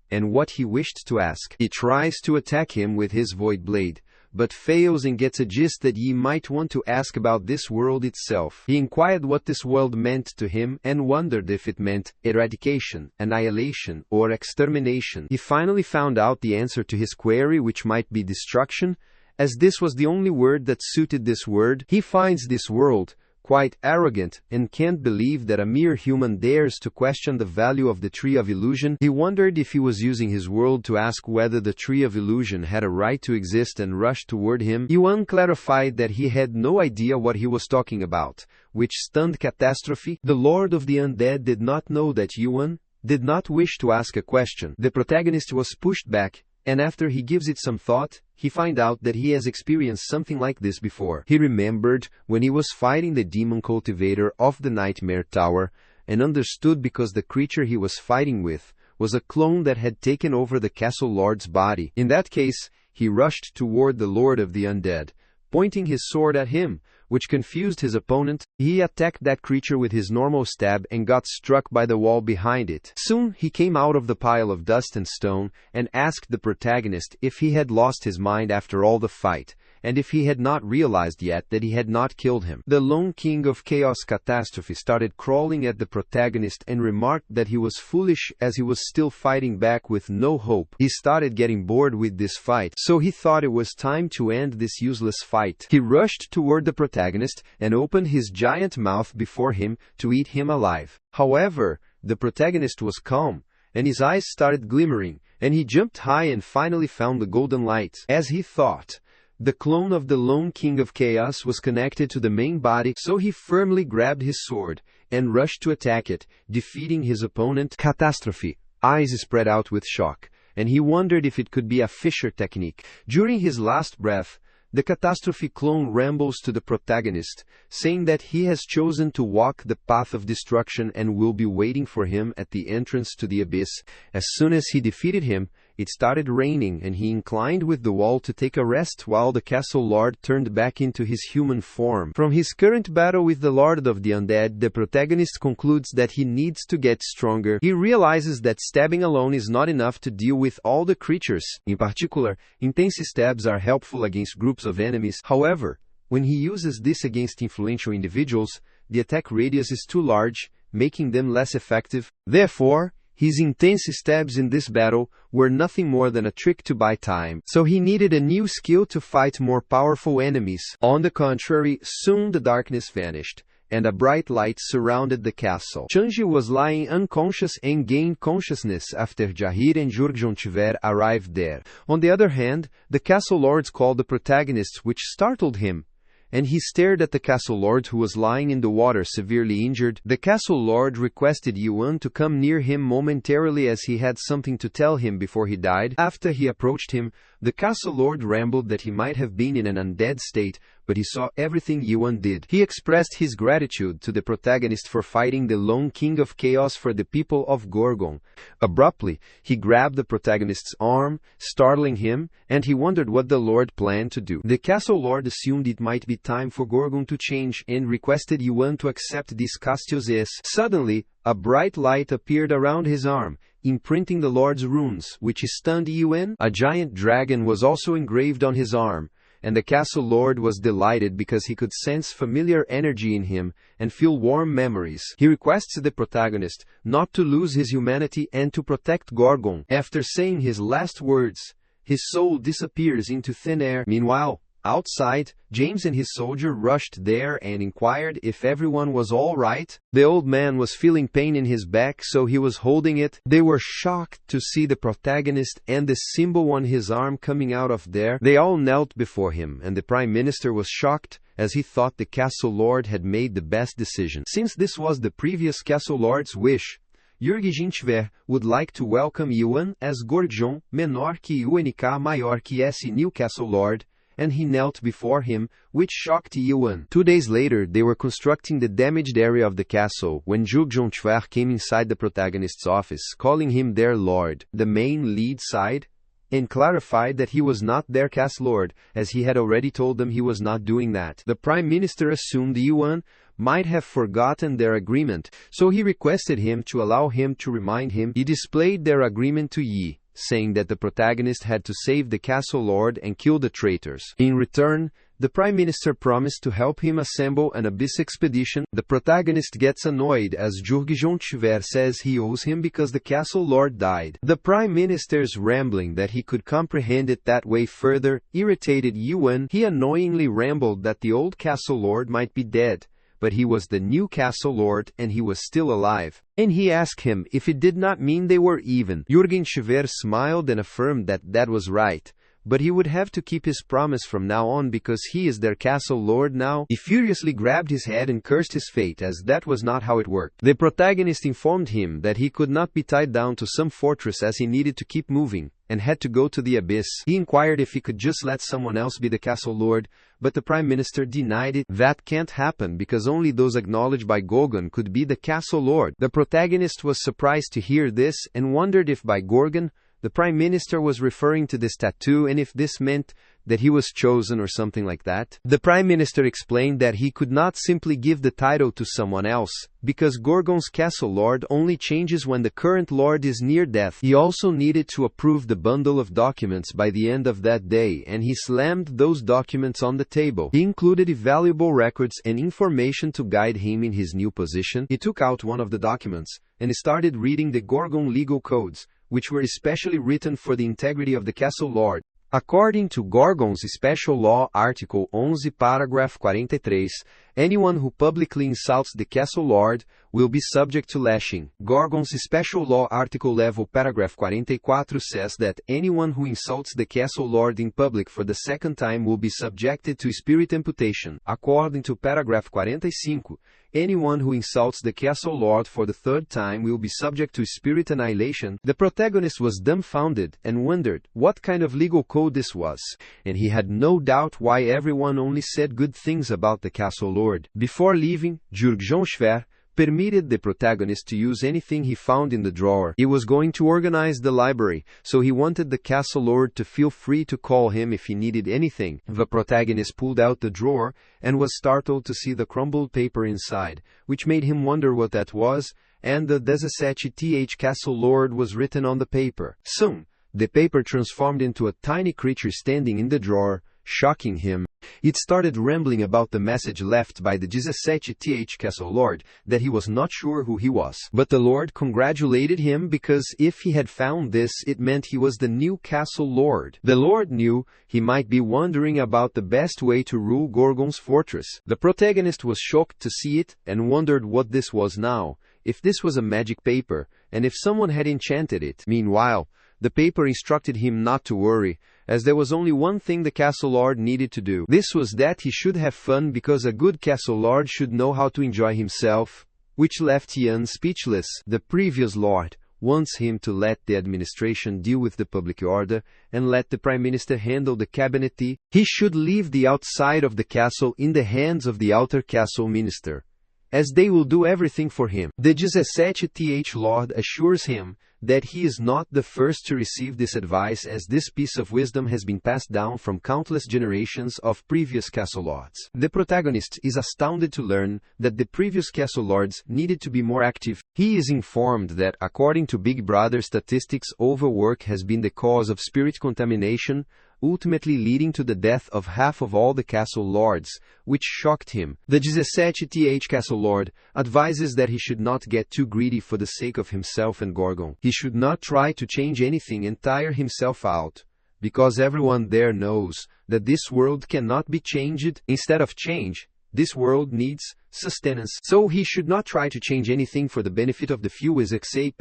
S1: and what he wished to ask. He tries to attack him with his void blade, but fails and gets a gist that Yi might want to ask about this world itself. He inquired what this world meant to him and wondered if it meant eradication, annihilation, or extermination. He finally found out the answer to his query, which might be destruction, as this was the only word that suited this word. He finds this world quite arrogant and can't believe that a mere human dares to question the value of the Tree of Illusion. He wondered if he was using his world to ask whether the Tree of Illusion had a right to exist and rushed toward him. Yuan clarified that he had no idea what he was talking about, which stunned Catastrophe. The Lord of the Undead did not know that Yuan did not wish to ask a question. The protagonist was pushed back, and after he gives it some thought, he finds out that he has experienced something like this before. He remembered when he was fighting the demon cultivator of the Nightmare Tower, and understood because the creature he was fighting with was a clone that had taken over the Castle Lord's body. In that case, he rushed toward the Lord of the Undead, pointing his sword at him, which confused his opponent. He attacked that creature with his normal stab and got struck by the wall behind it. Soon he came out of the pile of dust and stone and asked the protagonist if he had lost his mind after all the fight, and if he had not realized yet that he had not killed him. The lone king of chaos Catastrophe started crawling at the protagonist and remarked that he was foolish as he was still fighting back with no hope. He started getting bored with this fight, so he thought it was time to end this useless fight. He rushed toward the protagonist and opened his giant mouth before him to eat him alive. However, the protagonist was calm, and his eyes started glimmering, and he jumped high and finally found the golden light. As he thought, the clone of the lone king of chaos was connected to the main body, so he firmly grabbed his sword and rushed to attack it, defeating his opponent. Catastrophe, eyes spread out with shock, and he wondered if it could be a Fisher technique. During his last breath, the Catastrophe clone rambles to the protagonist, saying that he has chosen to walk the path of destruction and will be waiting for him at the entrance to the abyss. As soon as he defeated him, it started raining, and he inclined with the wall to take a rest while the Castle Lord turned back into his human form. From his current battle with the Lord of the Undead, the protagonist concludes that he needs to get stronger. He realizes that stabbing alone is not enough to deal with all the creatures. In particular, intense stabs are helpful against groups of enemies. However, when he uses this against influential individuals, the attack radius is too large, making them less effective. Therefore, his intense stabs in this battle were nothing more than a trick to buy time, so he needed a new skill to fight more powerful enemies. On the contrary, soon the darkness vanished, and a bright light surrounded the castle. Changji was lying unconscious and gained consciousness after Jahir and Jurgjontiver arrived there. On the other hand, the castle lords called the protagonist, which startled him, and he stared at the castle lord, who was lying in the water severely injured. The castle lord requested Yuan to come near him momentarily as he had something to tell him before he died. After he approached him, the castle lord rambled that he might have been in an undead state, but he saw everything Yuan did. He expressed his gratitude to the protagonist for fighting the lone king of chaos for the people of Gorgon. Abruptly, he grabbed the protagonist's arm, startling him, and he wondered what the lord planned to do. The castle lord assumed it might be time for Gorgon to change and requested Yuan to accept this castios. Suddenly, a bright light appeared around his arm, imprinting the lord's runes, which stunned Yuan. A giant dragon was also engraved on his arm, and the castle lord was delighted because he could sense familiar energy in him and feel warm memories. He requests the protagonist not to lose his humanity and to protect Gorgon. After saying his last words, his soul disappears into thin air. Meanwhile, Outside, James and his soldier rushed there and inquired if everyone was all right. The old man was feeling pain in his back, so he was holding it. They were shocked to see the protagonist and the symbol on his arm coming out of there. They all knelt before him, and the Prime Minister was shocked, as he thought the Castle Lord had made the best decision. Since this was the previous Castle Lord's wish, Jeito would like to welcome Yuan as Gorgon, menor que UNK maior que esse new Castle Lord, and he knelt before him, which shocked Yuan. 2 days later, they were constructing the damaged area of the castle when Jeito came inside the protagonist's office, calling him their lord. The main lead sighed and clarified that he was not their Castle Lord, as he had already told them he was not doing that. The Prime Minister assumed Yuan might have forgotten their agreement, so he requested him to allow him to remind him. He displayed their agreement to Yi, saying that the protagonist had to save the Castle Lord and kill the traitors. In return, the Prime Minister promised to help him assemble an abyss expedition. The protagonist gets annoyed as Jeito says he owes him because the Castle Lord died. The Prime Minister's rambling that he could comprehend it that way further irritated Yuan. He annoyingly rambled that the old Castle Lord might be dead, but he was the new Castle Lord and he was still alive. And he asked him if it did not mean they were even. Jeito smiled and affirmed that that was right, but he would have to keep his promise from now on because he is their Castle Lord now. He furiously grabbed his head and cursed his fate, as that was not how it worked. The protagonist informed him that he could not be tied down to some fortress as he needed to keep moving, and had to go to the abyss. He inquired if he could just let someone else be the Castle Lord, but the Prime Minister denied it. That can't happen because only those acknowledged by Gorgon could be the Castle Lord. The protagonist was surprised to hear this and wondered if by Gorgon the Prime Minister was referring to this tattoo and if this meant that he was chosen or something like that. The Prime Minister explained that he could not simply give the title to someone else, because Gorgon's Castle Lord only changes when the current Lord is near death. He also needed to approve the bundle of documents by the end of that day, and he slammed those documents on the table. He included valuable records and information to guide him in his new position. He took out one of the documents and started reading the Gorgon legal codes, which were especially written for the integrity of the Castle Lord. According to Gorgon's Special Law Article 11 Paragraph 43, anyone who publicly insults the Castle Lord will be subject to lashing. Gorgon's Special Law Article 11 Paragraph 44 says that anyone who insults the Castle Lord in public for the second time will be subjected to spirit amputation. According to Paragraph 45, anyone who insults the Castle Lord for the third time will be subject to spirit annihilation. The protagonist was dumbfounded and wondered what kind of legal code this was, and he had no doubt why everyone only said good things about the Castle Lord. Before leaving, Jeito permitted the protagonist to use anything he found in the drawer. He was going to organize the library, so he wanted the Castle Lord to feel free to call him if he needed anything. The protagonist pulled out the drawer and was startled to see the crumbled paper inside, which made him wonder what that was, and the 17th Castle Lord was written on the paper. Soon, the paper transformed into a tiny creature standing in the drawer, shocking him. It started rambling about the message left by the 17th Castle Lord, that he was not sure who he was. But the Lord congratulated him because if he had found this, it meant he was the new Castle Lord. The Lord knew he might be wondering about the best way to rule Gorgon's fortress. The protagonist was shocked to see it and wondered what this was now, if this was a magic paper, and if someone had enchanted it. Meanwhile, the paper instructed him not to worry, as there was only one thing the Castle Lord needed to do. This was that he should have fun, because a good Castle Lord should know how to enjoy himself, which left Yuan speechless. The previous Lord wants him to let the administration deal with the public order and let the Prime Minister handle the cabinet. He should leave the outside of the castle in the hands of the outer castle minister, as they will do everything for him. The 17th Lord assures him that he is not the first to receive this advice, as this piece of wisdom has been passed down from countless generations of previous Castle Lords. The protagonist is astounded to learn that the previous Castle Lords needed to be more active. He is informed that, according to Big Brother statistics, overwork has been the cause of spirit contamination, ultimately leading to the death of half of all the Castle Lords, which shocked him. The 17th Castle Lord advises that he should not get too greedy for the sake of himself and Gorgon. He should not try to change anything and tire himself out, because everyone there knows that this world cannot be changed. Instead of change, this world needs sustenance. So he should not try to change anything for the benefit of the few except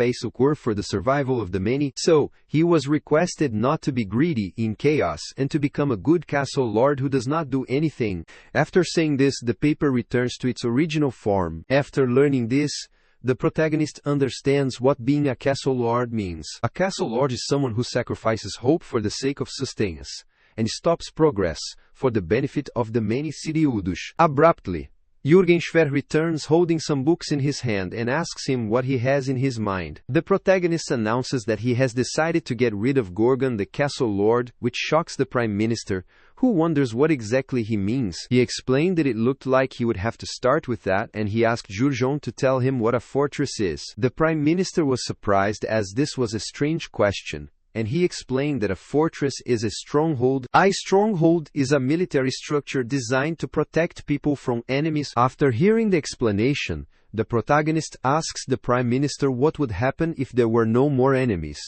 S1: for the survival of the many. So he was requested not to be greedy in chaos and to become a good castle lord who does not do anything. After saying this, the paper returns to its original form. After learning this, the protagonist understands what being a castle lord means. A castle lord is someone who sacrifices hope for the sake of sustenance and stops progress for the benefit of the many. Abruptly, Jürgen Schwer returns holding some books in his hand and asks him what he has in his mind. The protagonist announces that he has decided to get rid of Gorgon the Castle Lord, which shocks the Prime Minister, who wonders what exactly he means. He explained that it looked like he would have to start with that, and he asked Jurjon to tell him what a fortress is. The Prime Minister was surprised as this was a strange question, and he explained that a fortress is a stronghold. A stronghold is a military structure designed to protect people from enemies. After hearing the explanation, the protagonist asks the Prime Minister what would happen if there were no more enemies,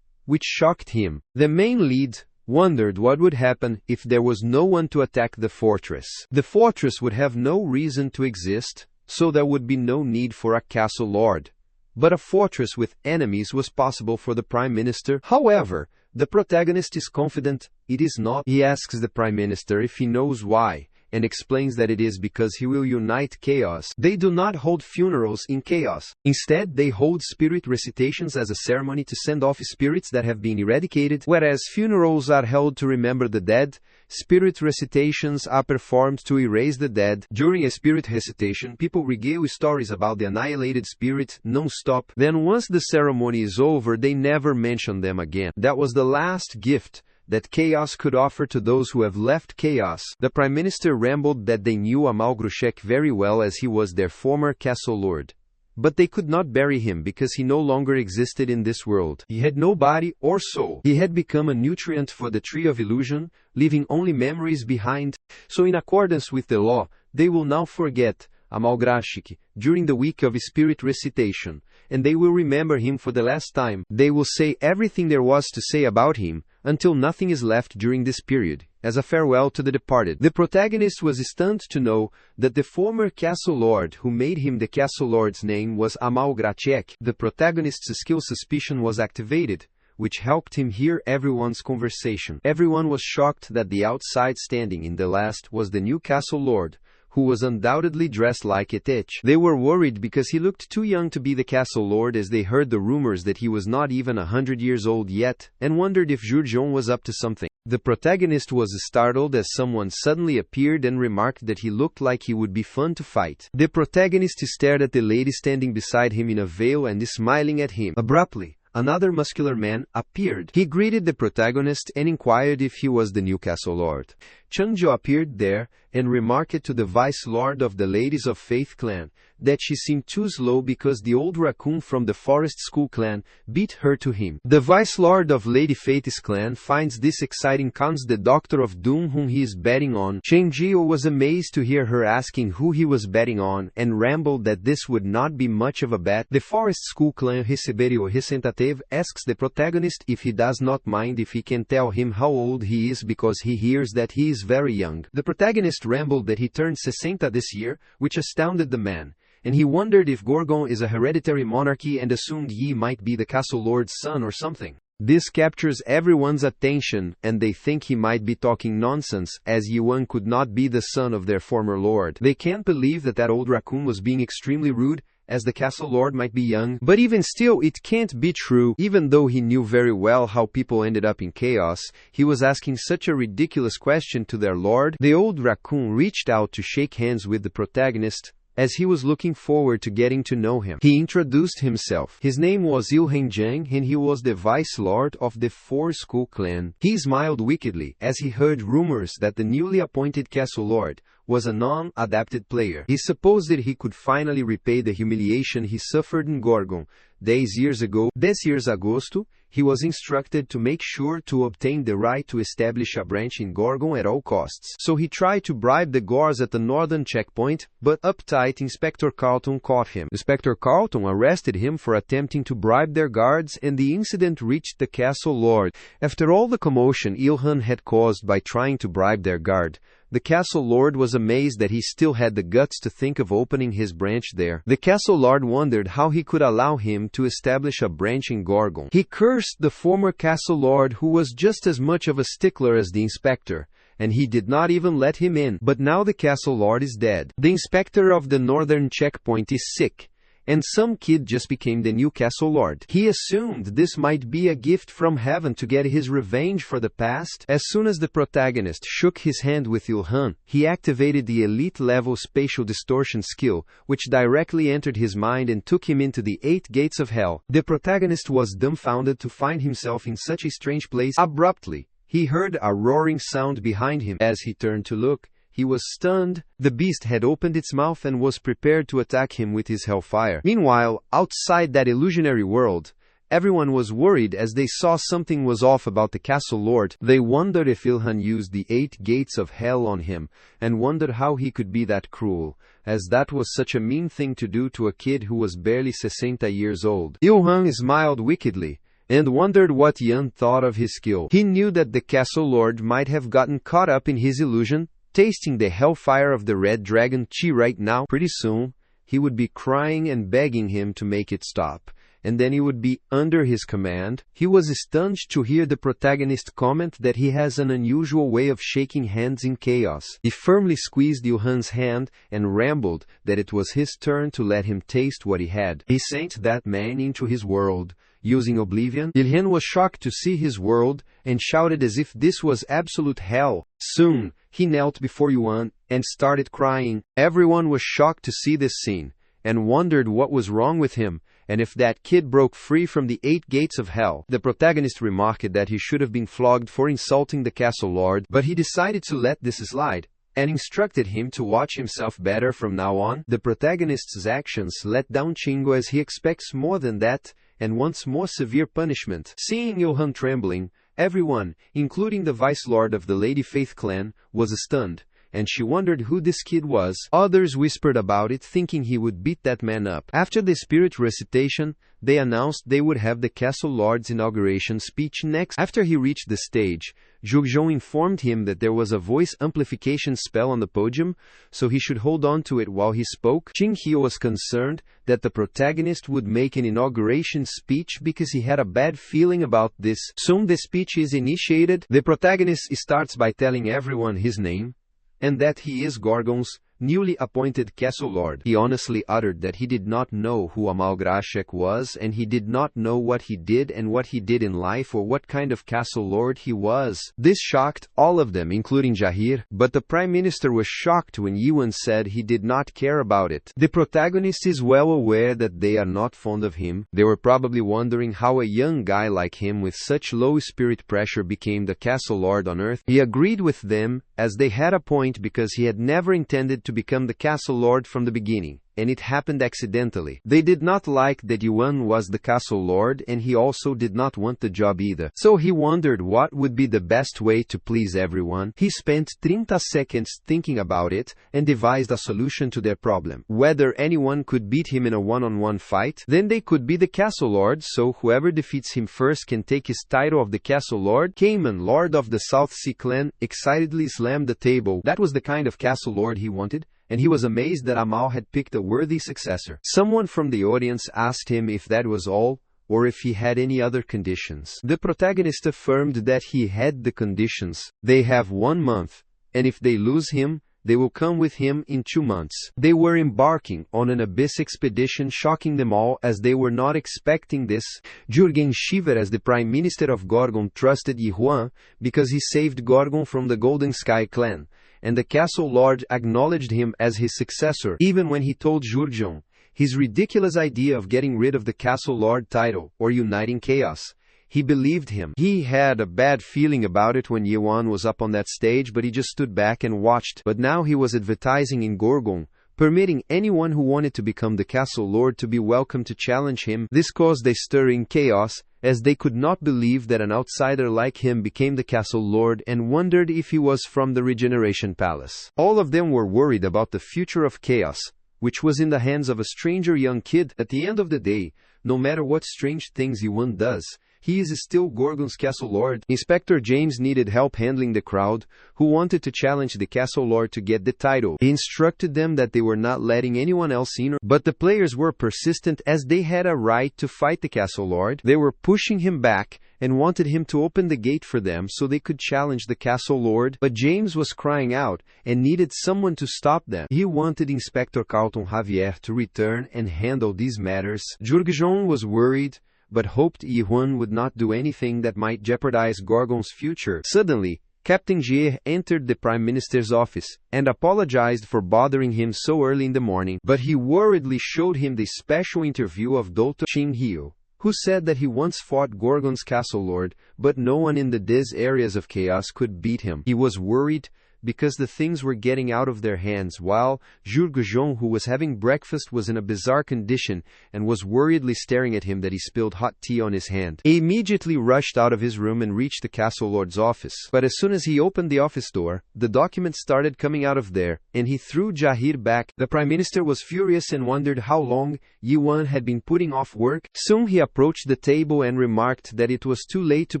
S1: which shocked him. The main lead wondered what would happen if there was no one to attack the fortress. The fortress would have no reason to exist, so there would be no need for a castle lord. But a fortress with enemies was possible for the Prime Minister. However, the protagonist is confident it is not. He asks the Prime Minister if he knows why, and explains that it is because he will unite chaos. They do not hold funerals in chaos. Instead, they hold spirit recitations as a ceremony to send off spirits that have been eradicated. Whereas funerals are held to remember the dead, spirit recitations are performed to erase the dead. During a spirit recitation, people regale stories about the annihilated spirit non-stop. Then once the ceremony is over, they never mention them again. That was the last gift that chaos could offer to those who have left chaos. The Prime Minister rambled that they knew Amal Grushek very well as he was their former castle lord. But they could not bury him because he no longer existed in this world. He had no body or soul. He had become a nutrient for the tree of illusion, leaving only memories behind. So in accordance with the law, they will now forget Amal Grushek during the week of spirit recitation, and they will remember him for the last time. They will say everything there was to say about him, until nothing is left during this period, as a farewell to the departed. The protagonist was stunned to know that the former castle lord who made him the castle lord's name was Amal Grushek. The protagonist's skill suspicion was activated, which helped him hear everyone's conversation. Everyone was shocked that the outside standing in the last was the new castle lord, who was undoubtedly dressed like Etech. They were worried because he looked too young to be the castle lord, as they heard the rumors that he was not even 100 years old yet, and wondered if Jurjon was up to something. The protagonist was startled as someone suddenly appeared and remarked that he looked like he would be fun to fight. The protagonist stared at the lady standing beside him in a veil and smiling at him. Abruptly, another muscular man appeared. He greeted the protagonist and inquired if he was the new castle lord. Changjo appeared there and remarked to the vice lord of the Ladies of Faith clan that she seemed too slow because the old raccoon from the Forest School clan beat her to him. The vice lord of Lady Faith's clan finds this exciting, comes the Doctor of Doom whom he is betting on. Changjo was amazed to hear her asking who he was betting on and rambled that this would not be much of a bet. The Forest School clan Receberio Recentative asks the protagonist if he does not mind if he can tell him how old he is because he hears that he is very young. The protagonist rambled that he turned 60 this year, which astounded the man, and he wondered if Gorgon is a hereditary monarchy and assumed he might be the castle lord's son or something. This captures everyone's attention, and they think he might be talking nonsense, as Yuan could not be the son of their former lord. They can't believe that old raccoon was being extremely rude, as the castle lord might be young. But even still, it can't be true. Even though he knew very well how people ended up in chaos, he was asking such a ridiculous question to their lord. The old raccoon reached out to shake hands with the protagonist, as he was looking forward to getting to know him. He introduced himself. His name was Ilhen Jiang, and he was the vice lord of the Four School clan. He smiled wickedly as he heard rumors that the newly appointed castle lord was a non-adapted player. He supposed that he could finally repay the humiliation he suffered in Gorgon. 10 years ago, agosto, he was instructed to make sure to obtain the right to establish a branch in Gorgon at all costs. So he tried to bribe the guards at the northern checkpoint, but uptight Inspector Carlton caught him. Inspector Carlton arrested him for attempting to bribe their guards, and the incident reached the castle lord. After all the commotion Ilhan had caused by trying to bribe their guard, the castle lord was amazed that he still had the guts to think of opening his branch there. The castle lord wondered how he could allow him to establish a branch in Gorgon. He cursed the former castle lord, who was just as much of a stickler as the inspector, and he did not even let him in. But now the castle lord is dead. The inspector of the northern checkpoint is sick, and some kid just became the new castle lord. He assumed this might be a gift from heaven to get his revenge for the past. As soon as the protagonist shook his hand with Ilhan, he activated the elite-level spatial distortion skill, which directly entered his mind and took him into the 8 gates of hell. The protagonist was dumbfounded to find himself in such a strange place. Abruptly, he heard a roaring sound behind him. As he turned to look, he was stunned. The beast had opened its mouth and was prepared to attack him with his hellfire. Meanwhile, outside that illusionary world, everyone was worried as they saw something was off about the castle lord. They wondered if Ilhan used the 8 gates of hell on him, and wondered how he could be that cruel, as that was such a mean thing to do to a kid who was barely 60 years old. Ilhan smiled wickedly, and wondered what Yan thought of his skill. He knew that the castle lord might have gotten caught up in his illusion, tasting the hellfire of the red dragon chi right now. Pretty soon, he would be crying and begging him to make it stop, and then he would be under his command. He was stunned to hear the protagonist comment that he has an unusual way of shaking hands in chaos. He firmly squeezed Ilhan's hand and rambled that it was his turn to let him taste what he had. He sent that man into his world, using oblivion. Ilhan was shocked to see his world, and shouted as if this was absolute hell. Soon, he knelt before Yuan, and started crying. Everyone was shocked to see this scene, and wondered what was wrong with him, and if that kid broke free from the 8 gates of hell. The protagonist remarked that he should have been flogged for insulting the castle lord, but he decided to let this slide, and instructed him to watch himself better from now on. The protagonist's actions let down Chingo, as he expects more than that, and wants more severe punishment. Seeing Ilhan trembling, everyone, including the vice-lord of the Lady Faith clan, was stunned, and she wondered who this kid was. Others whispered about it, thinking he would beat that man up. After the spirit recitation, they announced they would have the castle lord's inauguration speech next. After he reached the stage, Zhugzhong informed him that there was a voice amplification spell on the podium, so he should hold on to it while he spoke. Qinghio was concerned that the protagonist would make an inauguration speech because he had a bad feeling about this. Soon the speech is initiated. The protagonist starts by telling everyone his name, and that he is Gorgon's newly appointed castle lord. He honestly uttered that he did not know who Amalgrashek was, and he did not know what he did in life, or what kind of castle lord he was. This shocked all of them, including Jahir, but the prime minister was shocked when Yuan said he did not care about it. The protagonist is well aware that they are not fond of him. They were probably wondering how a young guy like him with such low spirit pressure became the castle lord on earth. He agreed with them, as they had a point, because he had never intended to become the castle lord from the beginning, and it happened accidentally. They did not like that Yuan was the castle lord, and he also did not want the job either. So he wondered what would be the best way to please everyone. He spent 30 seconds thinking about it, and devised a solution to their problem. Whether anyone could beat him in a one-on-one fight, then they could be the castle lord, so whoever defeats him first can take his title of the castle lord. Cayman, lord of the South Sea clan, excitedly slammed the table. That was the kind of castle lord he wanted, and he was amazed that Amal had picked a worthy successor. Someone from the audience asked him if that was all, or if he had any other conditions. The protagonist affirmed that he had the conditions. They have 1 month, and if they lose him, they will come with him in 2 months. They were embarking on an abyss expedition, shocking them all, as they were not expecting this. Jurgen Shiver, as the Prime Minister of Gorgon, trusted Yihuan because he saved Gorgon from the Golden Sky clan, and the castle lord acknowledged him as his successor. Even when he told Zhugzhong his ridiculous idea of getting rid of the castle lord title, or uniting chaos, He believed him. He had a bad feeling about it when Yeon was up on that stage, but he just stood back and watched. But now he was advertising in Gorgon, permitting anyone who wanted to become the castle lord to be welcome to challenge him. This caused a stirring chaos, as they could not believe that an outsider like him became the castle lord, and wondered if he was from the Regeneration Palace. All of them were worried about the future of Chaos, which was in the hands of a stranger young kid. At the end of the day, no matter what strange things Yeon does, he is still Gorgon's castle lord. Inspector James needed help handling the crowd, who wanted to challenge the castle lord to get the title. He instructed them that they were not letting anyone else in, but the players were persistent, as they had a right to fight the castle lord. They were pushing him back and wanted him to open the gate for them so they could challenge the castle lord, but James was crying out and needed someone to stop them. He wanted Inspector Carlton Javier to return and handle these matters. Jurgeon was worried, but hoped Yeon would not do anything that might jeopardize Gorgon's future. Suddenly, Captain Jier entered the Prime Minister's office and apologized for bothering him so early in the morning, but he worriedly showed him the special interview of Dr. Ching Hyo, who said that he once fought Gorgon's castle lord, but no one in the Diz areas of Chaos could beat him. He was worried because the things were getting out of their hands, while Jurgeon, who was having breakfast, was in a bizarre condition and was worriedly staring at him that he spilled hot tea on his hand. He immediately rushed out of his room and reached the castle lord's office. But as soon as he opened the office door, the documents started coming out of there, and he threw Jahir back. The Prime Minister was furious and wondered how long Yeon had been putting off work. Soon he approached the table and remarked that it was too late to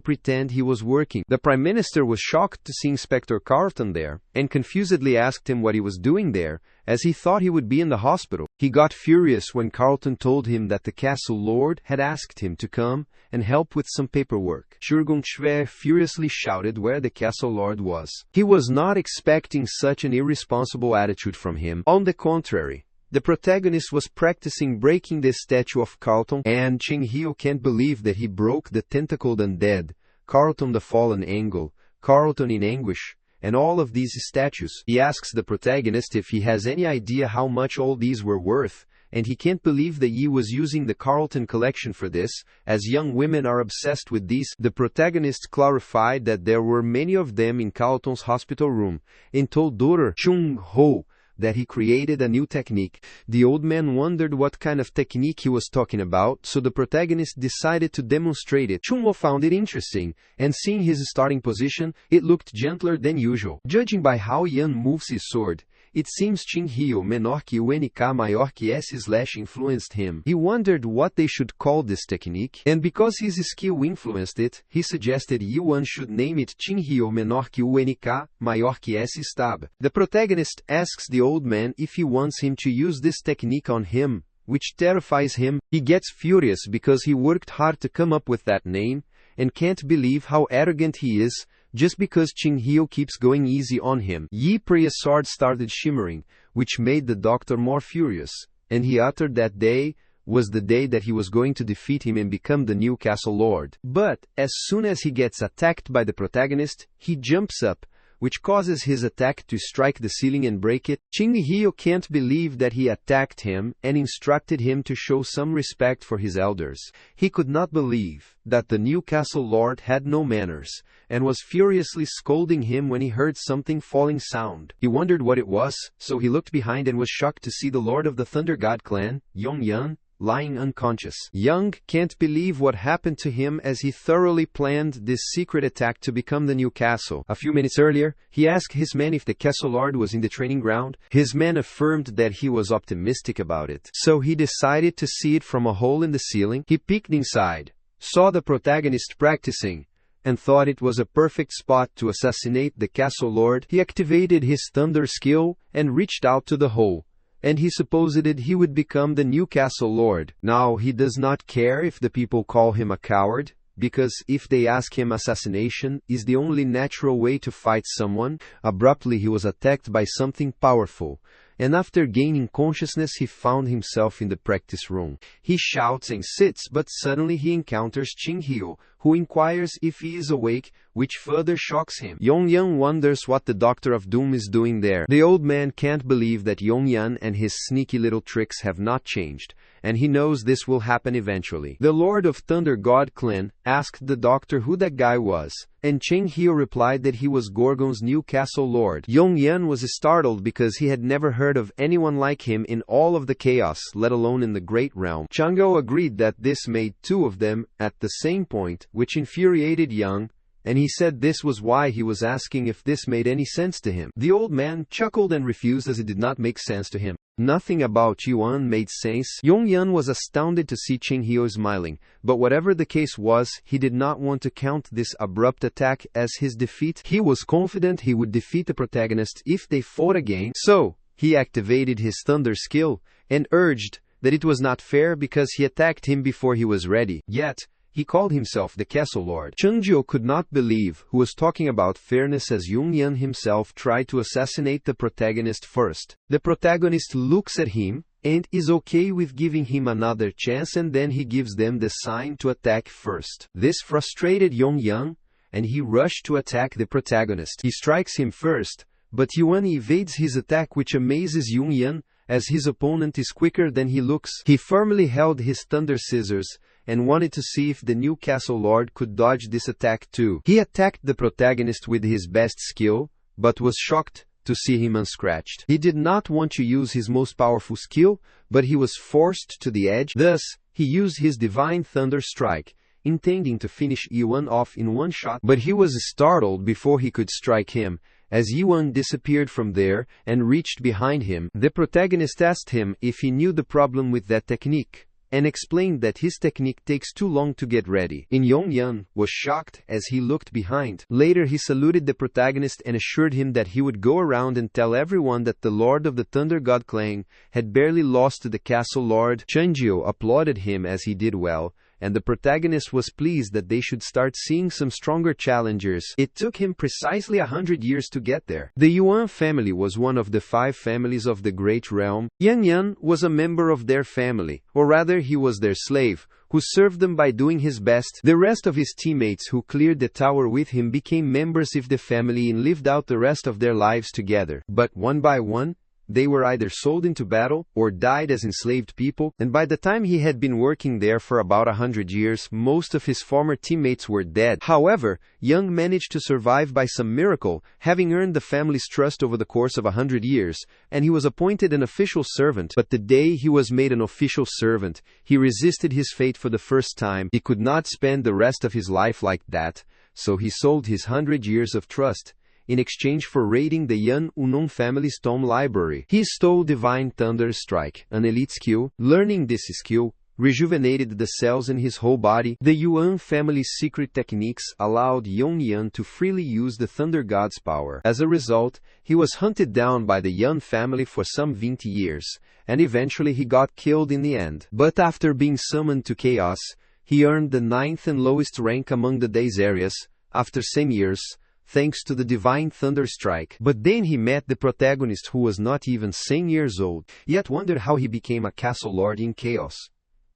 S1: pretend he was working. The Prime Minister was shocked to see Inspector Carlton there, and confusedly asked him what he was doing there, as he thought he would be in the hospital. He got furious when Carlton told him that the castle lord had asked him to come and help with some paperwork. Jurgeon Chue furiously shouted where the castle lord was. He was not expecting such an irresponsible attitude from him. On the contrary, the protagonist was practicing breaking the statue of Carlton, and Ching Hyo can't believe that he broke the tentacled undead, Carlton the fallen angel, Carlton in anguish, and all of these statues. He asks the protagonist if he has any idea how much all these were worth, and he can't believe that Yi was using the Carlton collection for this, as young women are obsessed with these. The protagonist clarified that there were many of them in Carlton's hospital room, and told Dr. Chung Ho that he created a new technique. The old man wondered what kind of technique he was talking about, so the protagonist decided to demonstrate it. Chung Ho found it interesting, and seeing his starting position, it looked gentler than usual. Judging by how Yan moves his sword, it seems Ching Hyo menor que o NK maior que S/ influenced him. He wondered what they should call this technique, and because his skill influenced it, he suggested Yeon should name it Ching Hyo menor que o NK maior que S stab. The protagonist asks the old man if he wants him to use this technique on him, which terrifies him. He gets furious because he worked hard to come up with that name, and can't believe how arrogant he is, just because Ching Hyo keeps going easy on him. Yi Priya's sword started shimmering, which made the doctor more furious, and he uttered that day was the day that he was going to defeat him and become the new castle lord. But, as soon as he gets attacked by the protagonist, he jumps up, which causes his attack to strike the ceiling and break it. Ching Hyo can't believe that he attacked him and instructed him to show some respect for his elders. He could not believe that the new castle lord had no manners, and was furiously scolding him when he heard something falling sound. He wondered what it was, so he looked behind and was shocked to see the lord of the Thunder God clan, Yongyan, lying unconscious. Young can't believe what happened to him, as he thoroughly planned this secret attack to become the new castle. A few minutes earlier, he asked his men if the castle lord was in the training ground. His men affirmed that he was optimistic about it, so he decided to see it from a hole in the ceiling. He peeked inside, saw the protagonist practicing, and thought it was a perfect spot to assassinate the castle lord. He activated his thunder skill and reached out to the hole, and he supposed he would become the new castle lord. Now he does not care if the people call him a coward, because if they ask him, assassination is the only natural way to fight someone. Abruptly he was attacked by something powerful, and after gaining consciousness he found himself in the practice room. He shouts and sits, but suddenly he encounters Ching Hyo, who inquires if he is awake, which further shocks him. Yongyan wonders what the Doctor of Doom is doing there. The old man can't believe that Yongyan and his sneaky little tricks have not changed, and he knows this will happen eventually. The Lord of Thunder God Clan asked the doctor who that guy was, and Cheng Hyo replied that he was Gorgon's new castle lord. Yong-Yan was startled because he had never heard of anyone like him in all of the chaos, let alone in the Great Realm. Chang'o agreed that this made two of them at the same point, which infuriated Young, and he said this was why he was asking if this made any sense to him. The old man chuckled and refused as it did not make sense to him. Nothing about Yuan made sense. Yong-Yan was astounded to see Cheng Hyo smiling, but whatever the case was, he did not want to count this abrupt attack as his defeat. He was confident he would defeat the protagonist if they fought again, so he activated his thunder skill and urged that it was not fair because he attacked him before he was ready. Yet, he called himself the Castle Lord. Chang'o could not believe who was talking about fairness as Yong-Yan himself tried to assassinate the protagonist first. The protagonist looks at him and is okay with giving him another chance, and then he gives them the sign to attack first. This frustrated Yong-Yan, and he rushed to attack the protagonist. He strikes him first, but Yuan evades his attack, which amazes Yong-Yan as his opponent is quicker than he looks. He firmly held his thunder scissors and wanted to see if the new Castle Lord could dodge this attack too. He attacked the protagonist with his best skill, but was shocked to see him unscratched. He did not want to use his most powerful skill, but he was forced to the edge. Thus, he used his Divine Thunder Strike, intending to finish Yuan off in one shot, but he was startled before he could strike him, as Yuan disappeared from there and reached behind him. The protagonist asked him if he knew the problem with that technique, and explained that his technique takes too long to get ready. Yong-Yan was shocked as he looked behind. Later he saluted the protagonist and assured him that he would go around and tell everyone that the Lord of the Thunder God Clan had barely lost to the Castle Lord. Chang'o applauded him as he did well, and the protagonist was pleased that they should start seeing some stronger challengers. It took him precisely 100 years to get there. The Yuan family was one of the 5 families of the Great Realm. Yan was a member of their family, or rather he was their slave, who served them by doing his best. The rest of his teammates who cleared the tower with him became members of the family and lived out the rest of their lives together. But one by one, they were either sold into battle or died as enslaved people, and by the time he had been working there for about 100 years, most of his former teammates were dead. However, Young managed to survive by some miracle, having earned the family's trust over the course of 100 years, and he was appointed an official servant. But the day he was made an official servant, he resisted his fate for the first time. He could not spend the rest of his life like that, so he sold his 100 years of trust in exchange for raiding the Yan Unon family's tomb library. He stole Divine Thunder Strike, an elite skill. Learning this skill rejuvenated the cells in his whole body. The Yuan family's secret techniques allowed Yong-Yan to freely use the Thunder God's power. As a result, he was hunted down by the Yan family for some 20 years, and eventually he got killed in the end. But after being summoned to chaos, he earned the 9th and lowest rank among the Days areas, after some years, thanks to the Divine Thunder Strike. But then he met the protagonist, who was not even 10 years old, yet wondered how he became a Castle Lord in chaos.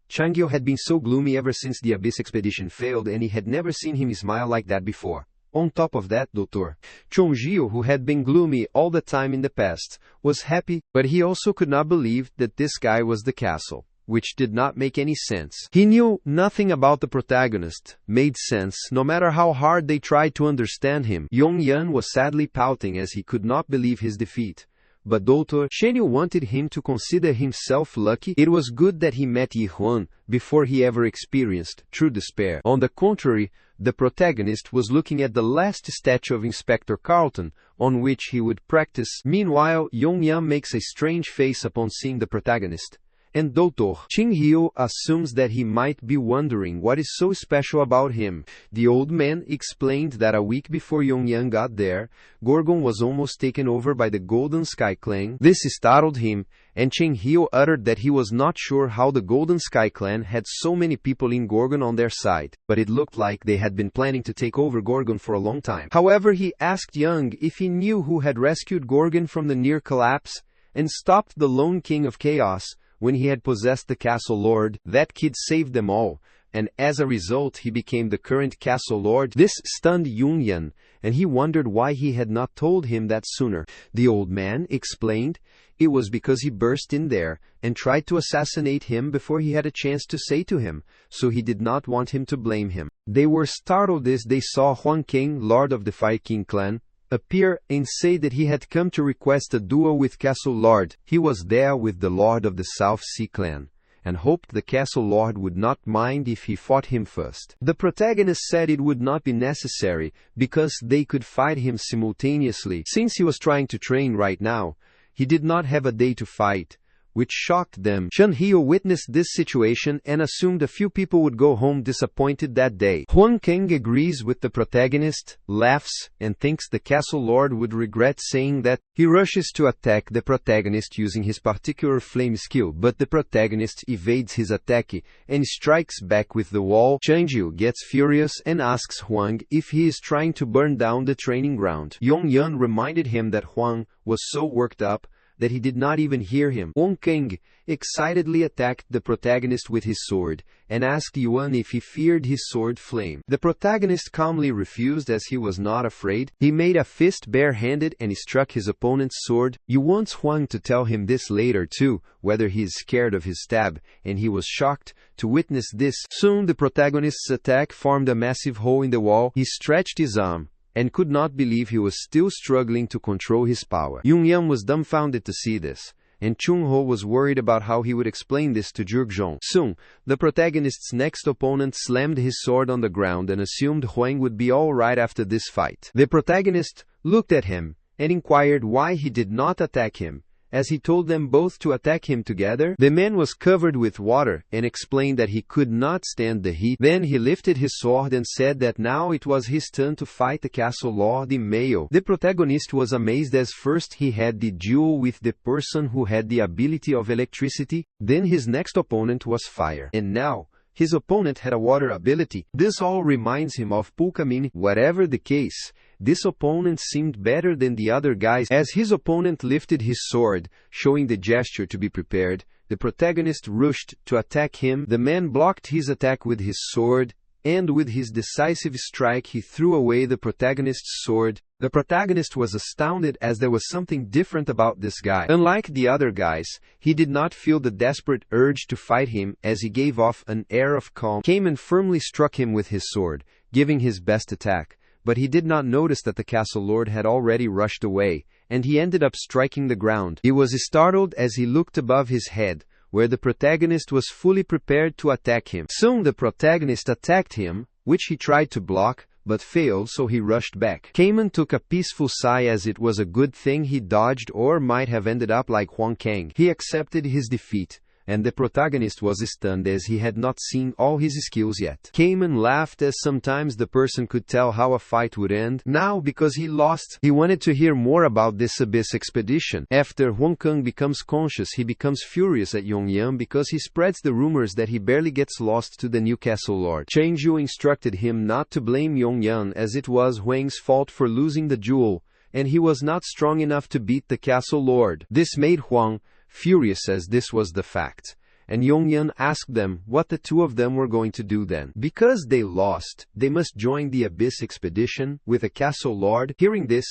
S1: Chang'o had been so gloomy ever since the Abyss expedition failed, and he had never seen him smile like that before. On top of that, Dr. Chongjiu, who had been gloomy all the time in the past, was happy, but he also could not believe that this guy was the castle, which did not make any sense. He knew nothing about the protagonist made sense, no matter how hard they tried to understand him. Yong-Yan was sadly pouting as he could not believe his defeat. But Dr. Shenyu wanted him to consider himself lucky. It was good that he met Yi Huan before he ever experienced true despair. On the contrary, the protagonist was looking at the last statue of Inspector Carlton, on which he would practice. Meanwhile, Yong-Yan makes a strange face upon seeing the protagonist, and Dr. Cheng Hyo assumes that he might be wondering what is so special about him. The old man explained that a week before Yong-Yan got there, Gorgon was almost taken over by the Golden Sky Clan. This startled him, and Cheng Hyo uttered that he was not sure how the Golden Sky Clan had so many people in Gorgon on their side, but it looked like they had been planning to take over Gorgon for a long time. However, he asked Young if he knew who had rescued Gorgon from the near collapse and stopped the Lone King of Chaos when he had possessed the Castle Lord. That kid saved them all, and as a result he became the current castle lord. This stunned Yong-yan, and he wondered why he had not told him that sooner. The old man explained it was because he burst in there and tried to assassinate him before he had a chance to say to him, so he did not want him to blame him. They were startled as they saw Huang Kang, lord of the Fire King clan, appear and say that he had come to request a duel with Castle Lord. He was there with the lord of the South Sea clan, and hoped the castle lord would not mind if he fought him first. The protagonist said it would not be necessary, because they could fight him simultaneously. Since he was trying to train right now, he did not have a day to fight, which shocked them. Shen Hyo witnessed this situation and assumed a few people would go home disappointed that day. Huang Kang agrees with the protagonist, laughs, and thinks the castle lord would regret saying that. He rushes to attack the protagonist using his particular flame skill, but the protagonist evades his attack and strikes back with the wall. Changju gets furious and asks Huang if he is trying to burn down the training ground. Yong-yan reminded him that Huang was so worked up that he did not even hear him. Huang Kang excitedly attacked the protagonist with his sword, and asked Yuan if he feared his sword flame. The protagonist calmly refused as he was not afraid. He made a fist barehanded and he struck his opponent's sword. Yu wants Huang to tell him this later too, whether he is scared of his stab, and he was shocked to witness this. Soon the protagonist's attack formed a massive hole in the wall. He stretched his arm and could not believe he was still struggling to control his power. Yong-yan was dumbfounded to see this, and Chung-ho was worried about how he would explain this to Jurgjeong. Soon, the protagonist's next opponent slammed his sword on the ground and assumed Huang would be all right after this fight. The protagonist looked at him and inquired why he did not attack him, as he told them both to attack him together. The man was covered with water and explained that he could not stand the heat. Then he lifted his sword and said that now it was his turn to fight the castle lord in male. The protagonist was amazed as first he had the duel with the person who had the ability of electricity, then his next opponent was fire, and now his opponent had a water ability. This all reminds him of Pulkamin. Whatever the case, this opponent seemed better than the other guys. As his opponent lifted his sword, showing the gesture to be prepared, the protagonist rushed to attack him. The man blocked his attack with his sword, and with his decisive strike he threw away the protagonist's sword. The protagonist was astounded as there was something different about this guy. Unlike the other guys, he did not feel the desperate urge to fight him, as he gave off an air of calm. Came and firmly struck him with his sword, giving his best attack. But he did not notice that the castle lord had already rushed away, and he ended up striking the ground. He was startled as he looked above his head, where the protagonist was fully prepared to attack him. Soon the protagonist attacked him, which he tried to block, but failed, so he rushed back. Kamen took a peaceful sigh, as it was a good thing he dodged or might have ended up like Huang Kang. He accepted his defeat, and the protagonist was stunned as he had not seen all his skills yet. Kamen laughed, as sometimes the person could tell how a fight would end. Now, because he lost, he wanted to hear more about this abyss expedition. After Huang Kang becomes conscious, he becomes furious at Yong-yan because he spreads the rumors that he barely gets lost to the new castle lord. Changju instructed him not to blame Yong-yan, as it was Huang's fault for losing the duel, and he was not strong enough to beat the castle lord. This made Huang furious, as this was the fact, and Yong-yan asked them what the two of them were going to do then. Because they lost, they must join the abyss expedition with a castle lord. Hearing this,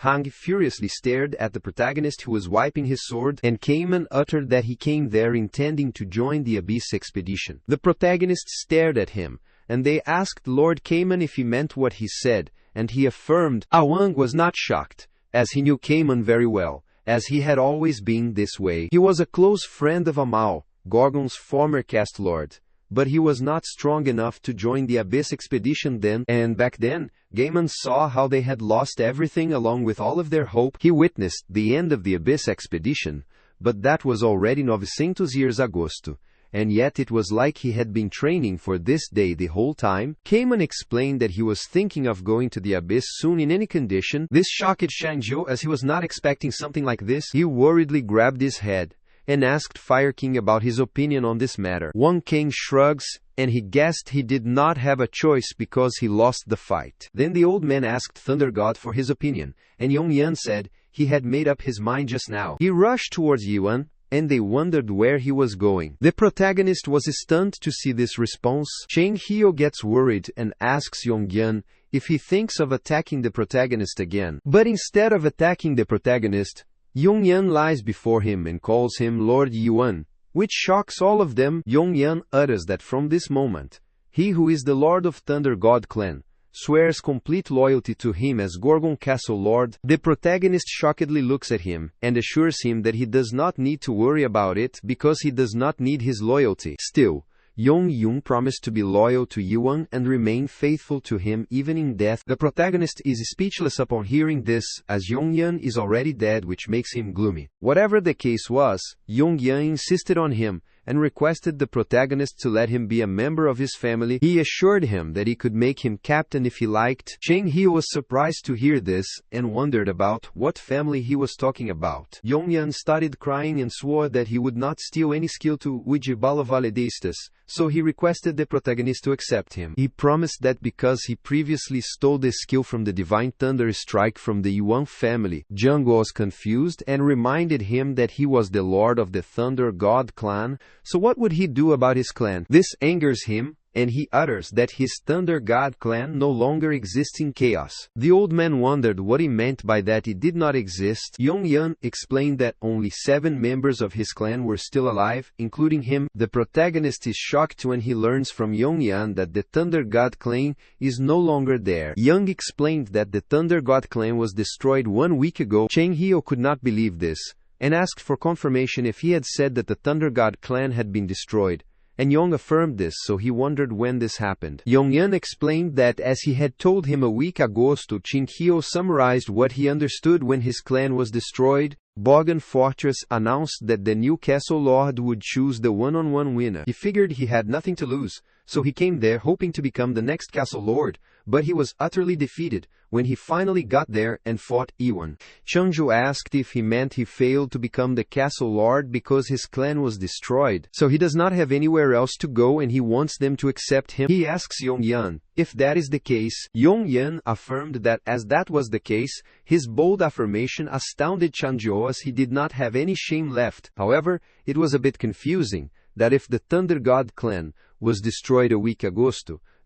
S1: Hang furiously stared at the protagonist, who was wiping his sword, and Kamen uttered that he came there intending to join the abyss expedition. The protagonist stared at him, and they asked Lord Kamen if he meant what he said, and he affirmed. Awang was not shocked, as he knew Kamen very well, as he had always been this way. He was a close friend of Amao, Gorgon's former cast lord, but he was not strong enough to join the abyss expedition then, and back then, Gaiman saw how they had lost everything along with all of their hope. He witnessed the end of the abyss expedition, but that was already 900 years agosto, and yet it was like he had been training for this day the whole time. Kamen explained that he was thinking of going to the abyss soon in any condition. This shocked Shangzhou, as he was not expecting something like this. He worriedly grabbed his head and asked Fire King about his opinion on this matter. Huang Kang shrugs, and he guessed he did not have a choice because he lost the fight. Then the old man asked Thunder God for his opinion, and Yong-yan said he had made up his mind just now. He rushed towards Yuan, and they wondered where he was going. The protagonist was stunned to see this response. Chang Hyo gets worried and asks Yong-yeon if he thinks of attacking the protagonist again. But instead of attacking the protagonist, Yong-yeon lies before him and calls him Lord Yuan, which shocks all of them. Yong-yeon utters that from this moment, he who is the Lord of Thunder God Clan swears complete loyalty to him as Gorgon Castle Lord. The protagonist shockedly looks at him and assures him that he does not need to worry about it because he does not need his loyalty. Still, Yong-yeon promised to be loyal to Yuan and remain faithful to him even in death. The protagonist is speechless upon hearing this, as Yong-yeon is already dead, which makes him gloomy. Whatever the case was, Yong-yeon insisted on him and requested the protagonist to let him be a member of his family. He assured him that he could make him captain if he liked. Chang Hyo was surprised to hear this and wondered about what family he was talking about. Yong-yeon started crying and swore that he would not steal any skill to Ujibalavaledistas, so he requested the protagonist to accept him. He promised that because he previously stole the skill from the Divine Thunder Strike from the Yuan family, Jung was confused and reminded him that he was the Lord of the Thunder God Clan. So what would he do about his clan? This angers him, and he utters that his Thunder God Clan no longer exists in chaos. The old man wondered what he meant by that it did not exist. Yong-yeon explained that only 7 members of his clan were still alive, including him. The protagonist is shocked when he learns from Yong-yeon that the Thunder God Clan is no longer there. Young explained that the Thunder God Clan was destroyed 1 week ago. Chang Hyo could not believe this, and asked for confirmation if he had said that the Thunder God Clan had been destroyed, and Yong affirmed this, so he wondered when this happened. Yong-yeon explained that as he had told him a week ago, Chang Hyo summarized what he understood when his clan was destroyed. Bogan Fortress announced that the new castle lord would choose the one-on-one winner. He figured he had nothing to lose, so he came there hoping to become the next castle lord, but he was utterly defeated when he finally got there and fought Iwan. Changju asked if he meant he failed to become the castle lord because his clan was destroyed, so he does not have anywhere else to go and he wants them to accept him. He asks Yong-yeon if that is the case. Yong-yeon affirmed that as that was the case, his bold affirmation astounded Changju as he did not have any shame left. However, it was a bit confusing that if the Thunder God Clan was destroyed a week ago,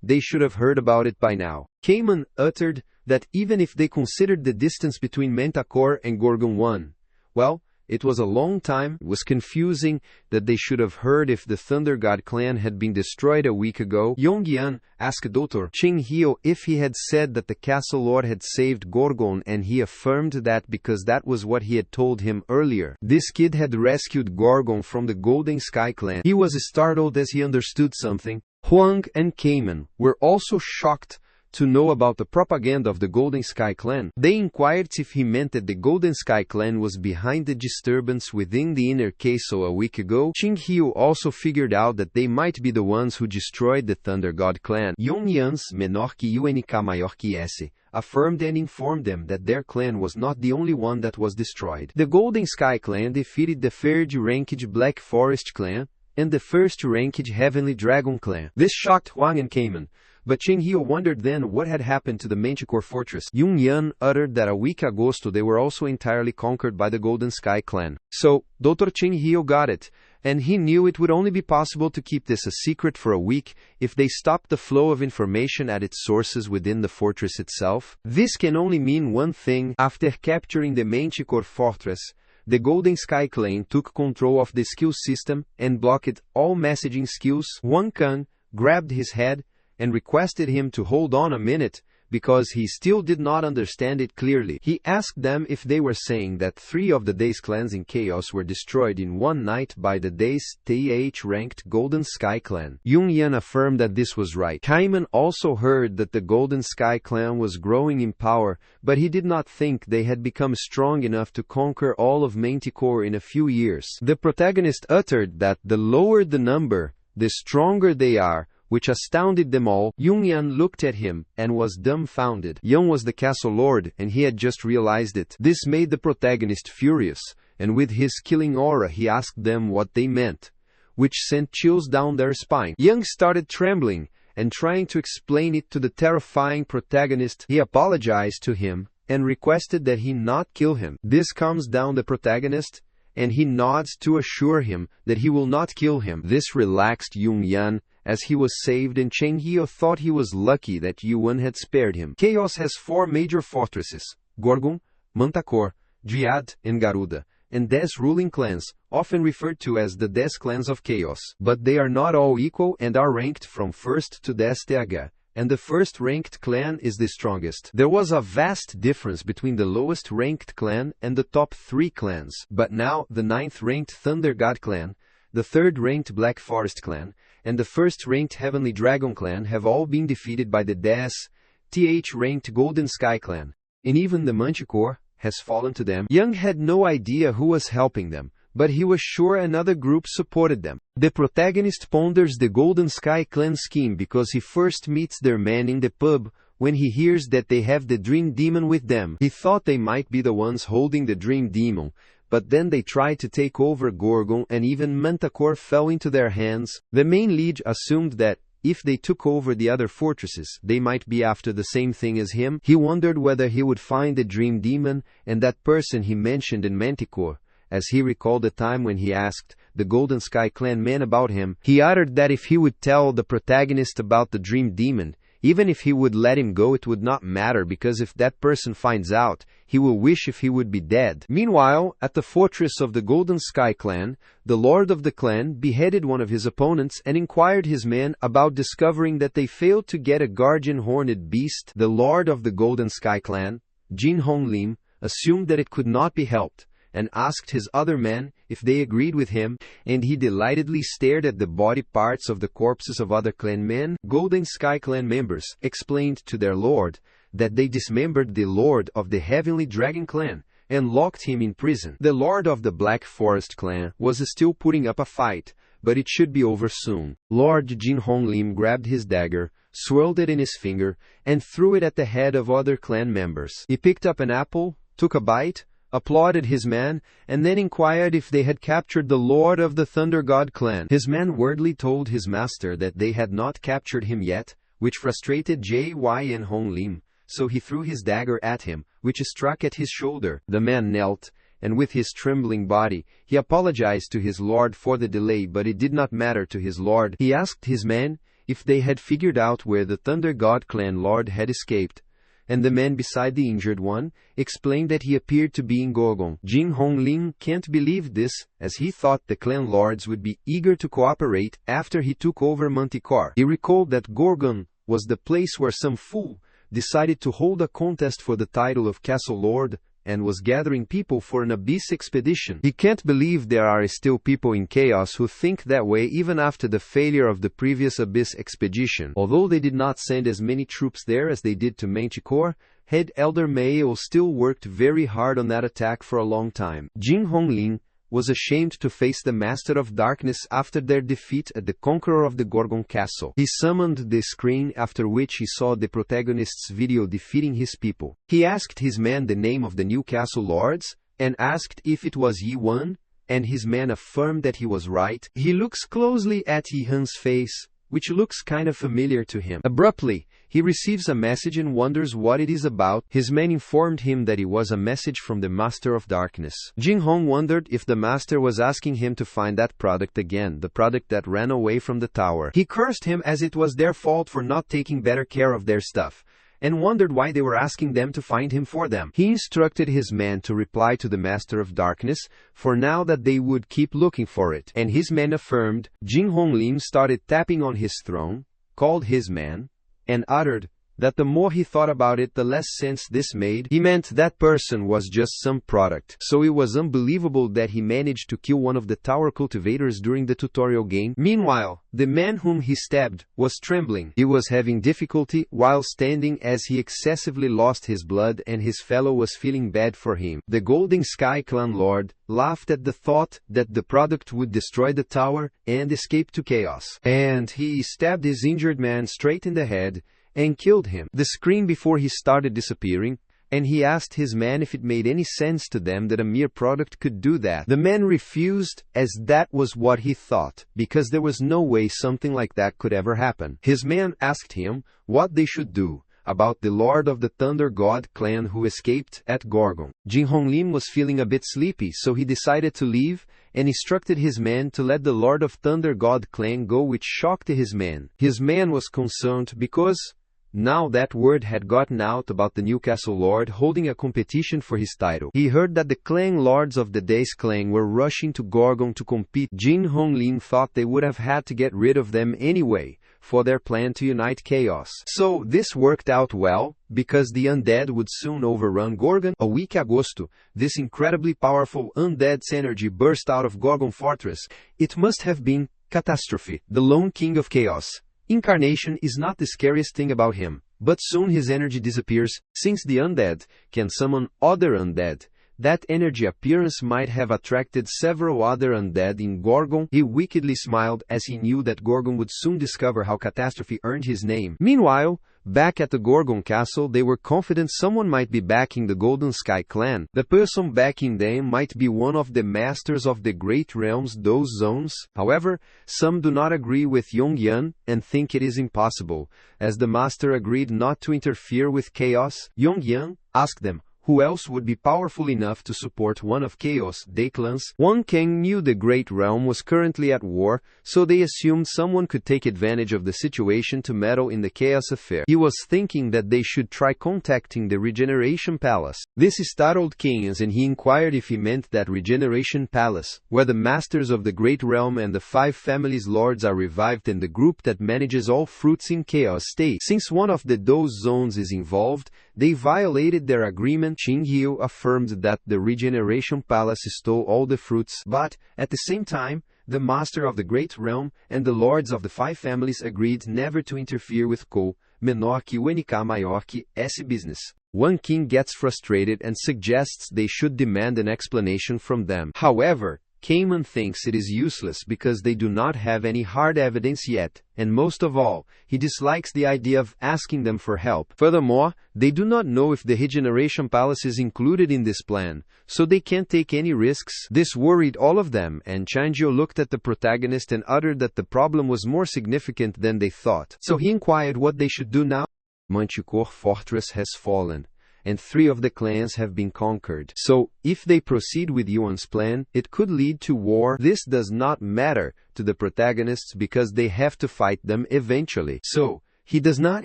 S1: they should have heard about it by now. Cayman uttered that even if they considered the distance between Mentakor and Gorgon 1, well, it was a long time. It was confusing that they should have heard if the Thunder God Clan had been destroyed a week ago. Yong-yeon asked Dr. Chang Hyo if he had said that the castle lord had saved Gorgon, and he affirmed that because that was what he had told him earlier. This kid had rescued Gorgon from the Golden Sky Clan. He was startled as he understood something. Huang and Cayman were also shocked to know about the propaganda of the Golden Sky Clan. They inquired if he meant that the Golden Sky Clan was behind the disturbance within the inner castle a week ago. Chang Hyo also figured out that they might be the ones who destroyed the Thunder God Clan. Yong-yeon's menor que UNK maior que S affirmed and informed them that their clan was not the only one that was destroyed. The Golden Sky Clan defeated the third-ranked Black Forest Clan and the first-ranked Heavenly Dragon Clan. This shocked Huang and Cayman, but Chang Hyo wondered then what had happened to the Manticore Fortress. Yong-yeon uttered that a week ago they were also entirely conquered by the Golden Sky Clan. So, Dr. Chang Hyo got it, and he knew it would only be possible to keep this a secret for a week if they stopped the flow of information at its sources within the fortress itself. This can only mean one thing. After capturing the Manticore Fortress, the Golden Sky Clan took control of the skill system and blocked all messaging skills. Wang Kang grabbed his head and requested him to hold on a minute because he still did not understand it clearly. He asked them if they were saying that 3 of the day's clans in chaos were destroyed in one night by the day's TH-ranked Golden Sky Clan. Yong-yeon affirmed that this was right. Cayman also heard that the Golden Sky Clan was growing in power, but he did not think they had become strong enough to conquer all of Manticore in a few years. The protagonist uttered that the lower the number, the stronger they are, which astounded them all. Yong-yeon looked at him and was dumbfounded. Young was the castle lord, and he had just realized it. This made the protagonist furious, and with his killing aura he asked them what they meant, which sent chills down their spine. Young started trembling and trying to explain it to the terrifying protagonist. He apologized to him and requested that he not kill him. This calms down the protagonist, and he nods to assure him that he will not kill him. This relaxed Young-Yan, as he was saved, and Cheng-hyo thought he was lucky that Yuan had spared him. Chaos has 4 major fortresses: Gorgon, Manticore, Dryad, and Garuda, and 10 ruling clans, often referred to as the 10 clans of chaos. But they are not all equal and are ranked from 1st to 10th TH, and the first ranked clan is the strongest. There was a vast difference between the lowest ranked clan and the top 3 clans, but now the 9th ranked Thunder God clan, the 3rd ranked Black Forest clan, and the 1st ranked Heavenly Dragon clan have all been defeated by the 10th ranked Golden Sky clan, and even the Manticore has fallen to them. Young had no idea who was helping them, but he was sure another group supported them. The protagonist ponders the Golden Sky clan scheme because he first meets their man in the pub when he hears that they have the Dream Demon with them. He thought they might be the ones holding the Dream Demon, but then they tried to take over Gorgon and even Manticore fell into their hands. The main lead assumed that if they took over the other fortresses, they might be after the same thing as him. He wondered whether he would find the Dream Demon and that person he mentioned in Manticore, as he recalled the time when he asked the Golden Sky clan man about him. He uttered that if he would tell the protagonist about the Dream Demon, even if he would let him go, it would not matter, because if that person finds out, he will wish if he would be dead. Meanwhile, at the fortress of the Golden Sky clan, the lord of the clan beheaded one of his opponents and inquired his men about discovering that they failed to get a guardian horned beast. The lord of the Golden Sky clan, Jin Hong Lim, assumed that it could not be helped, and asked his other men if they agreed with him, and he delightedly stared at the body parts of the corpses of other clan men. Golden Sky clan members explained to their lord that they dismembered the lord of the Heavenly Dragon clan and locked him in prison. The lord of the Black Forest clan was still putting up a fight, but it should be over soon. Lord Jin Hong Lim grabbed his dagger, swirled it in his finger, and threw it at the head of other clan members. He picked up an apple, took a bite, applauded his man, and then inquired if they had captured the lord of the Thunder God clan. His man wordly told his master that they had not captured him yet, which frustrated Jin Hong Lim, so he threw his dagger at him, which struck at his shoulder. The man knelt, and with his trembling body, he apologized to his lord for the delay, but it did not matter to his lord. He asked his men if they had figured out where the Thunder God clan lord had escaped, and the man beside the injured one explained that he appeared to be in Gorgon. Jin Hong Lim can't believe this, as he thought the clan lords would be eager to cooperate after he took over Manticore. He recalled that Gorgon was the place where some fool decided to hold a contest for the title of Castle Lord, and was gathering people for an Abyss expedition. He can't believe there are still people in Chaos who think that way even after the failure of the previous Abyss expedition. Although they did not send as many troops there as they did to Manticore, Head Elder Mayo still worked very hard on that attack for a long time. Jin Hong Lim was ashamed to face the Master of Darkness after their defeat at the Conqueror of the Gorgon Castle. He summoned the screen, after which he saw the protagonist's video defeating his people. He asked his man the name of the new castle lords, and asked if it was Yi-Wan, and his man affirmed that he was right. He looks closely at Yi-Han's face, which looks kind of familiar to him. Abruptly, he receives a message and wonders what it is about. His man informed him that it was a message from the Master of Darkness. Jin Hong wondered if the Master was asking him to find that product again, the product that ran away from the tower. He cursed him as it was their fault for not taking better care of their stuff, and wondered why they were asking them to find him for them. He instructed his man to reply to the Master of Darkness, for now that they would keep looking for it, and his man affirmed. Jin Hong Lim started tapping on his throne, called his man, and uttered that the more he thought about it, the less sense this made. He meant that person was just some product. So it was unbelievable that he managed to kill one of the tower cultivators during the tutorial game. Meanwhile, the man whom he stabbed was trembling. He was having difficulty while standing as he excessively lost his blood, and his fellow was feeling bad for him. The Golden Sky Clan Lord laughed at the thought that the product would destroy the tower and escape to Chaos. And he stabbed his injured man straight in the head and killed him. The screen before he started disappearing, and he asked his man if it made any sense to them that a mere product could do that. The man refused, as that was what he thought, because there was no way something like that could ever happen. His man asked him what they should do, about the Lord of the Thunder God clan who escaped at Gorgon. Jin Honglim was feeling a bit sleepy, so he decided to leave and instructed his men to let the Lord of Thunder God clan go, which shocked his man. His man was concerned because now that word had gotten out about the Newcastle Lord holding a competition for his title. He heard that the clan lords of the Days clan were rushing to Gorgon to compete. Jin Honglim thought they would have had to get rid of them anyway for their plan to unite chaos. So this worked out well, because the undead would soon overrun Gorgon. A week agosto, this incredibly powerful undead's energy burst out of Gorgon Fortress. It must have been Catastrophe, the lone king of chaos. Incarnation is not the scariest thing about him, but soon his energy disappears. Since the undead can summon other undead, that energy appearance might have attracted several other undead in Gorgon. He wickedly smiled as he knew that Gorgon would soon discover how Catastrophe earned his name. Meanwhile, back at the Gorgon castle, they were confident someone might be backing the Golden Sky clan. The person backing them might be one of the masters of the Great Realms, those zones. However, some do not agree with Yongyan and think it is impossible, as the master agreed not to interfere with chaos. Yongyan asked them, who else would be powerful enough to support one of Chaos Day clans? One king knew the Great Realm was currently at war, so they assumed someone could take advantage of the situation to meddle in the chaos affair. He was thinking that they should try contacting the Regeneration Palace. This startled Kings, and he inquired if he meant that Regeneration Palace, where the masters of the Great Realm and the 5 families lords are revived, and the group that manages all fruits in Chaos State. Since one of the those zones is involved, they violated their agreement. Qinghio affirmed that the Regeneration Palace stole all the fruits, but, at the same time, the master of the Great Realm and the lords of the 5 families agreed never to interfere with co menor que o NK maior que esse business. One king gets frustrated and suggests they should demand an explanation from them. However, Cayman thinks it is useless because they do not have any hard evidence yet, and most of all, he dislikes the idea of asking them for help. Furthermore, they do not know if the Regeneration Palace is included in this plan, so they can't take any risks. This worried all of them, and Changio looked at the protagonist and uttered that the problem was more significant than they thought. So he inquired what they should do now. Manticore Fortress has fallen, and 3 of the clans have been conquered. So, if they proceed with Yuan's plan, it could lead to war. This does not matter to the protagonists because they have to fight them eventually. So, he does not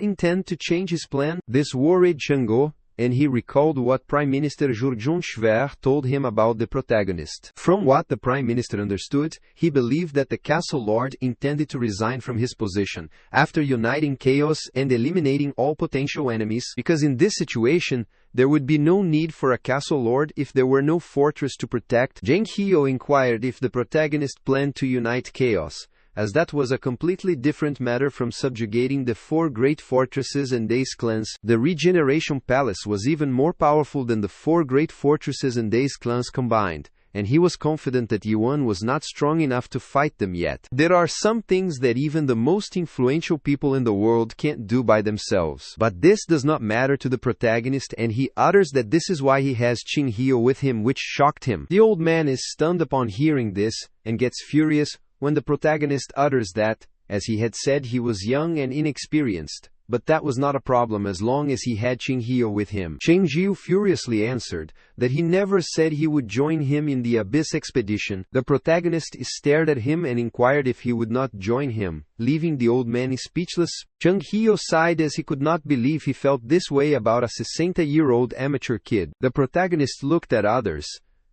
S1: intend to change his plan. This worried Shango, and he recalled what Prime Minister Jurjon Schwer told him about the protagonist. From what the Prime Minister understood, he believed that the Castle Lord intended to resign from his position after uniting chaos and eliminating all potential enemies, because in this situation, there would be no need for a Castle Lord if there were no fortress to protect. Zheng Hio inquired if the protagonist planned to unite chaos, as that was a completely different matter from subjugating the 4 great fortresses and Days clans. The Regeneration Palace was even more powerful than the 4 great fortresses and Days clans combined, and he was confident that Yuan was not strong enough to fight them yet. There are some things that even the most influential people in the world can't do by themselves. But this does not matter to the protagonist, and he utters that this is why he has Qin Hio with him, which shocked him. The old man is stunned upon hearing this, and gets furious when the protagonist utters that, as he had said, he was young and inexperienced, but that was not a problem as long as he had Qin Hio with him. Chen Jiu furiously answered that he never said he would join him in the Abyss expedition. The protagonist stared at him and inquired if he would not join him, leaving the old man speechless. Chen Hio sighed as he could not believe he felt this way about a 60-year-old amateur kid. The protagonist looked at others,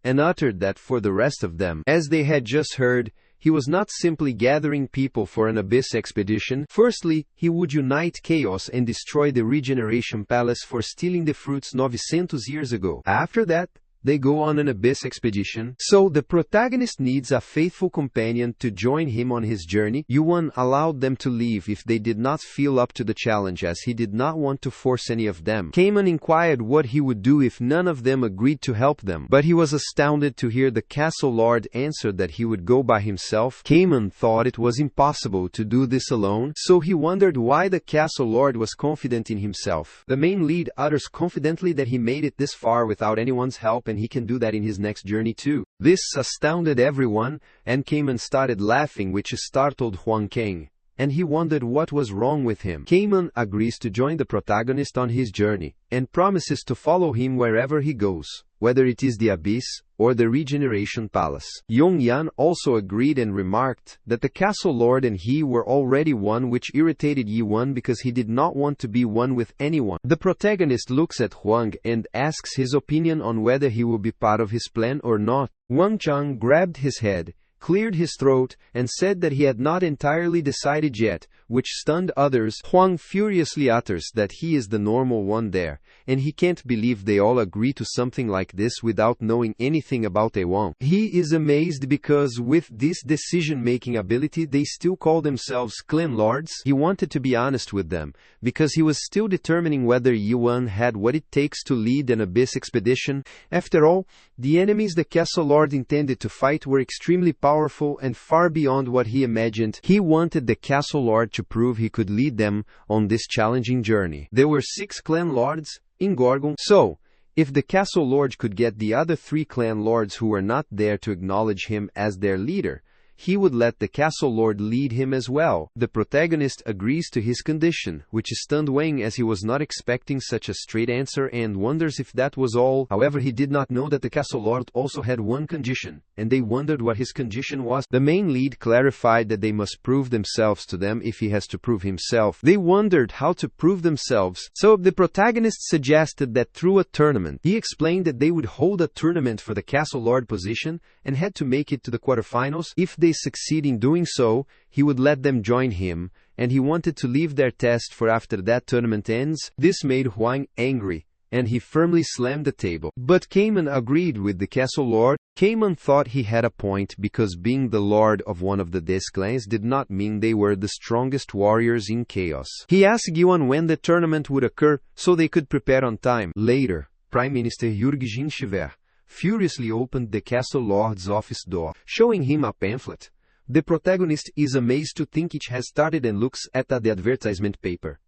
S1: and uttered that for the rest of them, as they had just heard, he was not simply gathering people for an Abyss expedition. Firstly, he would unite chaos and destroy the Regeneration Palace for stealing the fruits 900 years ago. After that, they go on an Abyss expedition. So the protagonist needs a faithful companion to join him on his journey. Yuan allowed them to leave if they did not feel up to the challenge, as he did not want to force any of them. Cayman inquired what he would do if none of them agreed to help them, but he was astounded to hear the Castle Lord answer that he would go by himself. Cayman thought it was impossible to do this alone, so he wondered why the Castle Lord was confident in himself. The main lead utters confidently that he made it this far without anyone's help, and he can do that in his next journey too. This astounded everyone, and Cayman started laughing, which startled Huang Kang. and he wondered what was wrong with him. Cayman agrees to join the protagonist on his journey, and promises to follow him wherever he goes, whether it is the Abyss or the Regeneration Palace. Yong-yan also agreed and remarked that the Castle Lord and he were already one, which irritated Yi-won because he did not want to be one with anyone. The protagonist looks at Huang and asks his opinion on whether he will be part of his plan or not. Wang Chang grabbed his head, cleared his throat, and said that he had not entirely decided yet, which stunned others. Huang furiously utters that he is the normal one there, and he can't believe they all agree to something like this without knowing anything about Ewon. He is amazed because with this decision-making ability they still call themselves clan lords. He wanted to be honest with them, because he was still determining whether Yuan had what it takes to lead an Abyss expedition. After all, the enemies the Castle Lord intended to fight were extremely powerful and far beyond what he imagined. He wanted the Castle Lord to prove he could lead them on this challenging journey. There were 6 clan lords in Gorgon, so if the Castle Lord could get the other 3 clan lords who were not there to acknowledge him as their leader, he would let the Castle Lord lead him as well. The protagonist agrees to his condition, which stunned Wang as he was not expecting such a straight answer and wonders if that was all. However, he did not know that the Castle Lord also had one condition, and they wondered what his condition was. The main lead clarified that they must prove themselves to them if he has to prove himself. They wondered how to prove themselves, so the protagonist suggested that through a tournament. He explained that they would hold a tournament for the Castle Lord position and had to make it to the quarterfinals. If they succeed in doing so, he would let them join him, and he wanted to leave their test for after that tournament ends. This made Huang angry, and he firmly slammed the table. But Cayman agreed with the Castle Lord. Cayman thought he had a point because being the lord of one of the Des clans did not mean they were the strongest warriors in chaos. He asked Yuan when the tournament would occur so they could prepare on time. Later, Prime Minister Jin Shiver furiously opened the Castle Lord's office door, showing him a pamphlet. The protagonist is amazed to think it has started and looks at the advertisement paper.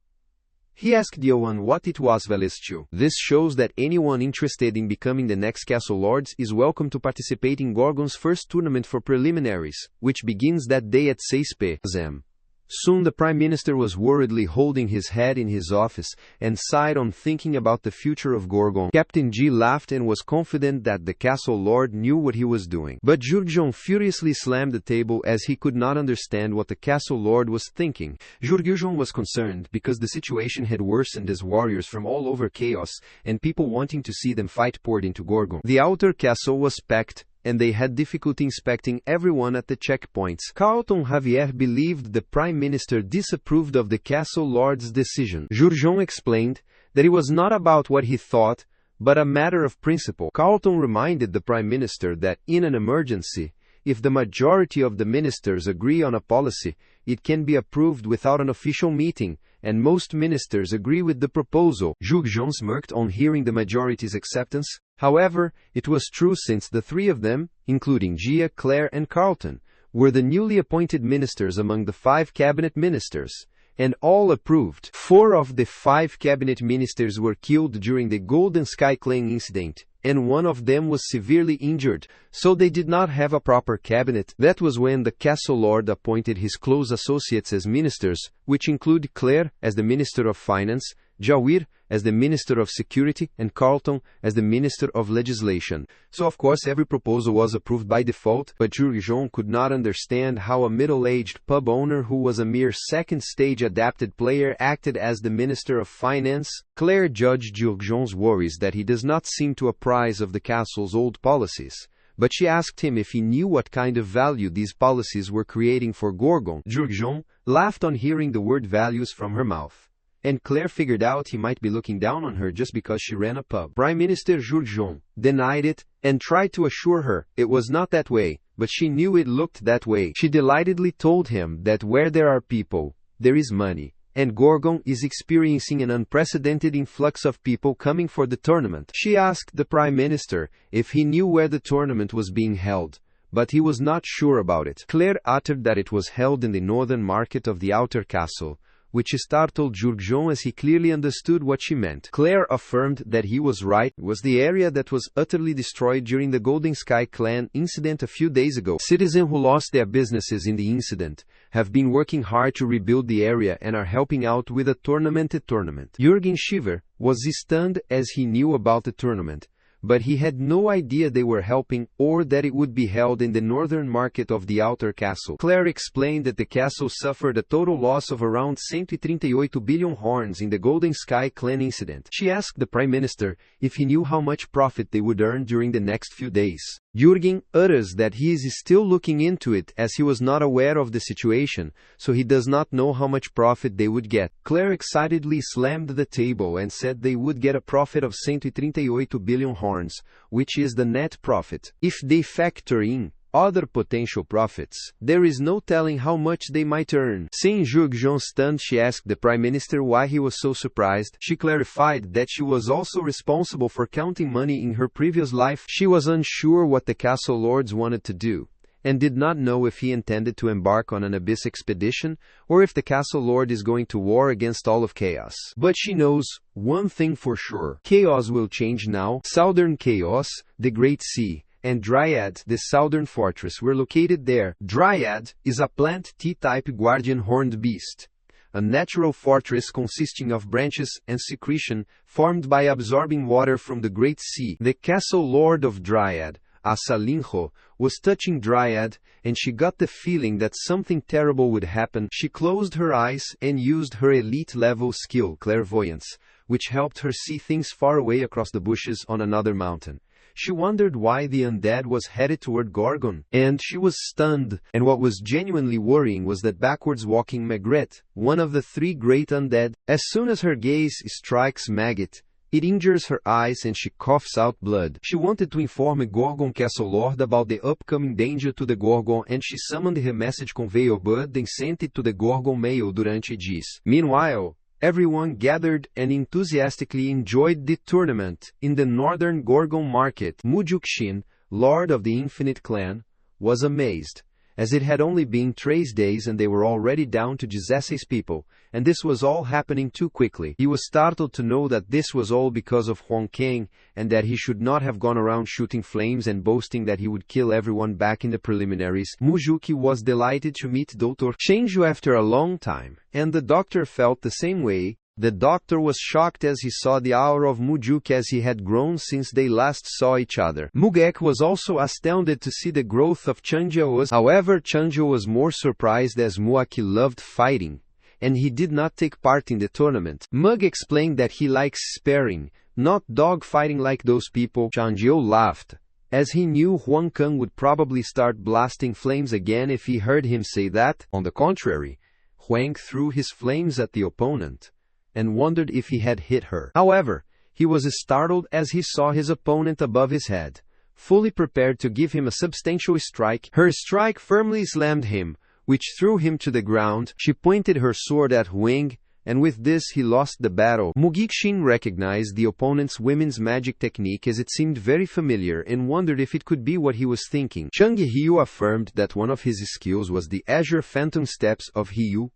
S1: He asked Yuan what it was valist to. This shows that anyone interested in becoming the next Castle Lords is welcome to participate in Gorgon's first tournament for preliminaries, which begins that day at 6 p.m. Soon the Prime Minister was worriedly holding his head in his office and sighed on thinking about the future of Gorgon. Captain G laughed and was confident that the Castle Lord knew what he was doing. But Jurgyon furiously slammed the table as he could not understand what the Castle Lord was thinking. Jurgyon was concerned because the situation had worsened as warriors from all over chaos and people wanting to see them fight poured into Gorgon. The outer castle was packed, and they had difficulty inspecting everyone at the checkpoints. Carlton Javier believed the Prime Minister disapproved of the Castle Lord's decision. Jurgyon explained that it was not about what he thought, but a matter of principle. Carlton reminded the Prime Minister that in an emergency, if the majority of the ministers agree on a policy, it can be approved without an official meeting, and most ministers agree with the proposal. Jurgyon smirked on hearing the majority's acceptance. However, it was true since the 3 of them, including Gia, Claire and Carlton, were the newly appointed ministers among the 5 cabinet ministers, and all approved. 4 of the 5 cabinet ministers were killed during the Golden Sky Clan incident, and one of them was severely injured, so they did not have a proper cabinet. That was when the Castle Lord appointed his close associates as ministers, which include Claire as the Minister of Finance, Jawir as the Minister of Security, and Carlton as the Minister of Legislation. So of course every proposal was approved by default, but Jurgyon could not understand how a middle-aged pub owner who was a mere second-stage adapted player acted as the Minister of Finance. Claire judged Jurgyon's worries that he does not seem to apprise of the castle's old policies, but she asked him if he knew what kind of value these policies were creating for Gorgon. Jurgyon laughed on hearing the word values from her mouth, and Claire figured out he might be looking down on her just because she ran a pub. Prime Minister Jurgyon denied it and tried to assure her it was not that way, but she knew it looked that way. She delightedly told him that where there are people, there is money, and Gorgon is experiencing an unprecedented influx of people coming for the tournament. She asked the Prime Minister if he knew where the tournament was being held, but he was not sure about it. Claire uttered that it was held in the northern market of the outer castle, which startled Jurgjeon as he clearly understood what she meant. Claire affirmed that he was right. It was the area that was utterly destroyed during the Golden Sky Clan incident a few days ago. Citizens who lost their businesses in the incident have been working hard to rebuild the area and are helping out with a tournament. Jürgen Shiver was stunned as he knew about the tournament, but he had no idea they were helping or that it would be held in the northern market of the outer castle. Claire explained that the castle suffered a total loss of around 138 billion horns in the Golden Sky Clan incident. She asked the Prime Minister if he knew how much profit they would earn during the next few days. Jürgen utters that he is still looking into it as he was not aware of the situation, so he does not know how much profit they would get. Claire excitedly slammed the table and said they would get a profit of 138 billion horns, which is the net profit. If they factor in other potential profits, there is no telling how much they might earn. Seeing Jurgjeon stunned, she asked the Prime Minister why he was so surprised. She clarified that she was also responsible for counting money in her previous life. She was unsure what the castle lords wanted to do, and did not know if he intended to embark on an abyss expedition, or if the castle lord is going to war against all of chaos. But she knows one thing for sure. Chaos will change now. Southern Chaos, the Great Sea, and Dryad, the southern fortress, were located there. Dryad is a plant T-type guardian horned beast, a natural fortress consisting of branches and secretion formed by absorbing water from the Great Sea. The castle lord of Dryad, Asalinho, was touching Dryad, and she got the feeling that something terrible would happen. She closed her eyes and used her elite-level skill, clairvoyance, which helped her see things far away across the bushes on another mountain. She wondered why the undead was headed toward Gorgon, and she was stunned. And what was genuinely worrying was that backwards walking Magret, one of the three great undead, as soon as her gaze strikes Maggot, it injures her eyes and she coughs out blood. She wanted to inform Gorgon Castle Lord about the upcoming danger to the Gorgon, and she summoned her message conveyor bird and sent it to the Gorgon mail durante dias. Meanwhile, everyone gathered and enthusiastically enjoyed the tournament in the northern Gorgon market. Mujukshin, lord of the Infinite Clan, was amazed, as it had only been 3 days and they were already down to 16 people, and this was all happening too quickly. He was startled to know that this was all because of Huang Kang, and that he should not have gone around shooting flames and boasting that he would kill everyone back in the preliminaries. Mujuki was delighted to meet Dr. Chenju after a long time, and the doctor felt the same way. The doctor was shocked as he saw the aura of Mujuk as he had grown since they last saw each other. Mugek was also astounded to see the growth of Chanjiao's. However, Chanjiao was more surprised as Muaki loved fighting, and he did not take part in the tournament. Mug explained that he likes sparring, not dog fighting like those people. Chanjiao laughed, as he knew Huang Kang would probably start blasting flames again if he heard him say that. On the contrary, Huang threw his flames at the opponent, and wondered if he had hit her. However, he was startled as he saw his opponent above his head, fully prepared to give him a substantial strike. Her strike firmly slammed him, which threw him to the ground. She pointed her sword at Huang, and with this he lost the battle. Mugikshin recognized the opponent's women's magic technique as it seemed very familiar and wondered if it could be what he was thinking. Chang'e Hiyu affirmed that one of his skills was the Azure Phantom Steps of Hiyu,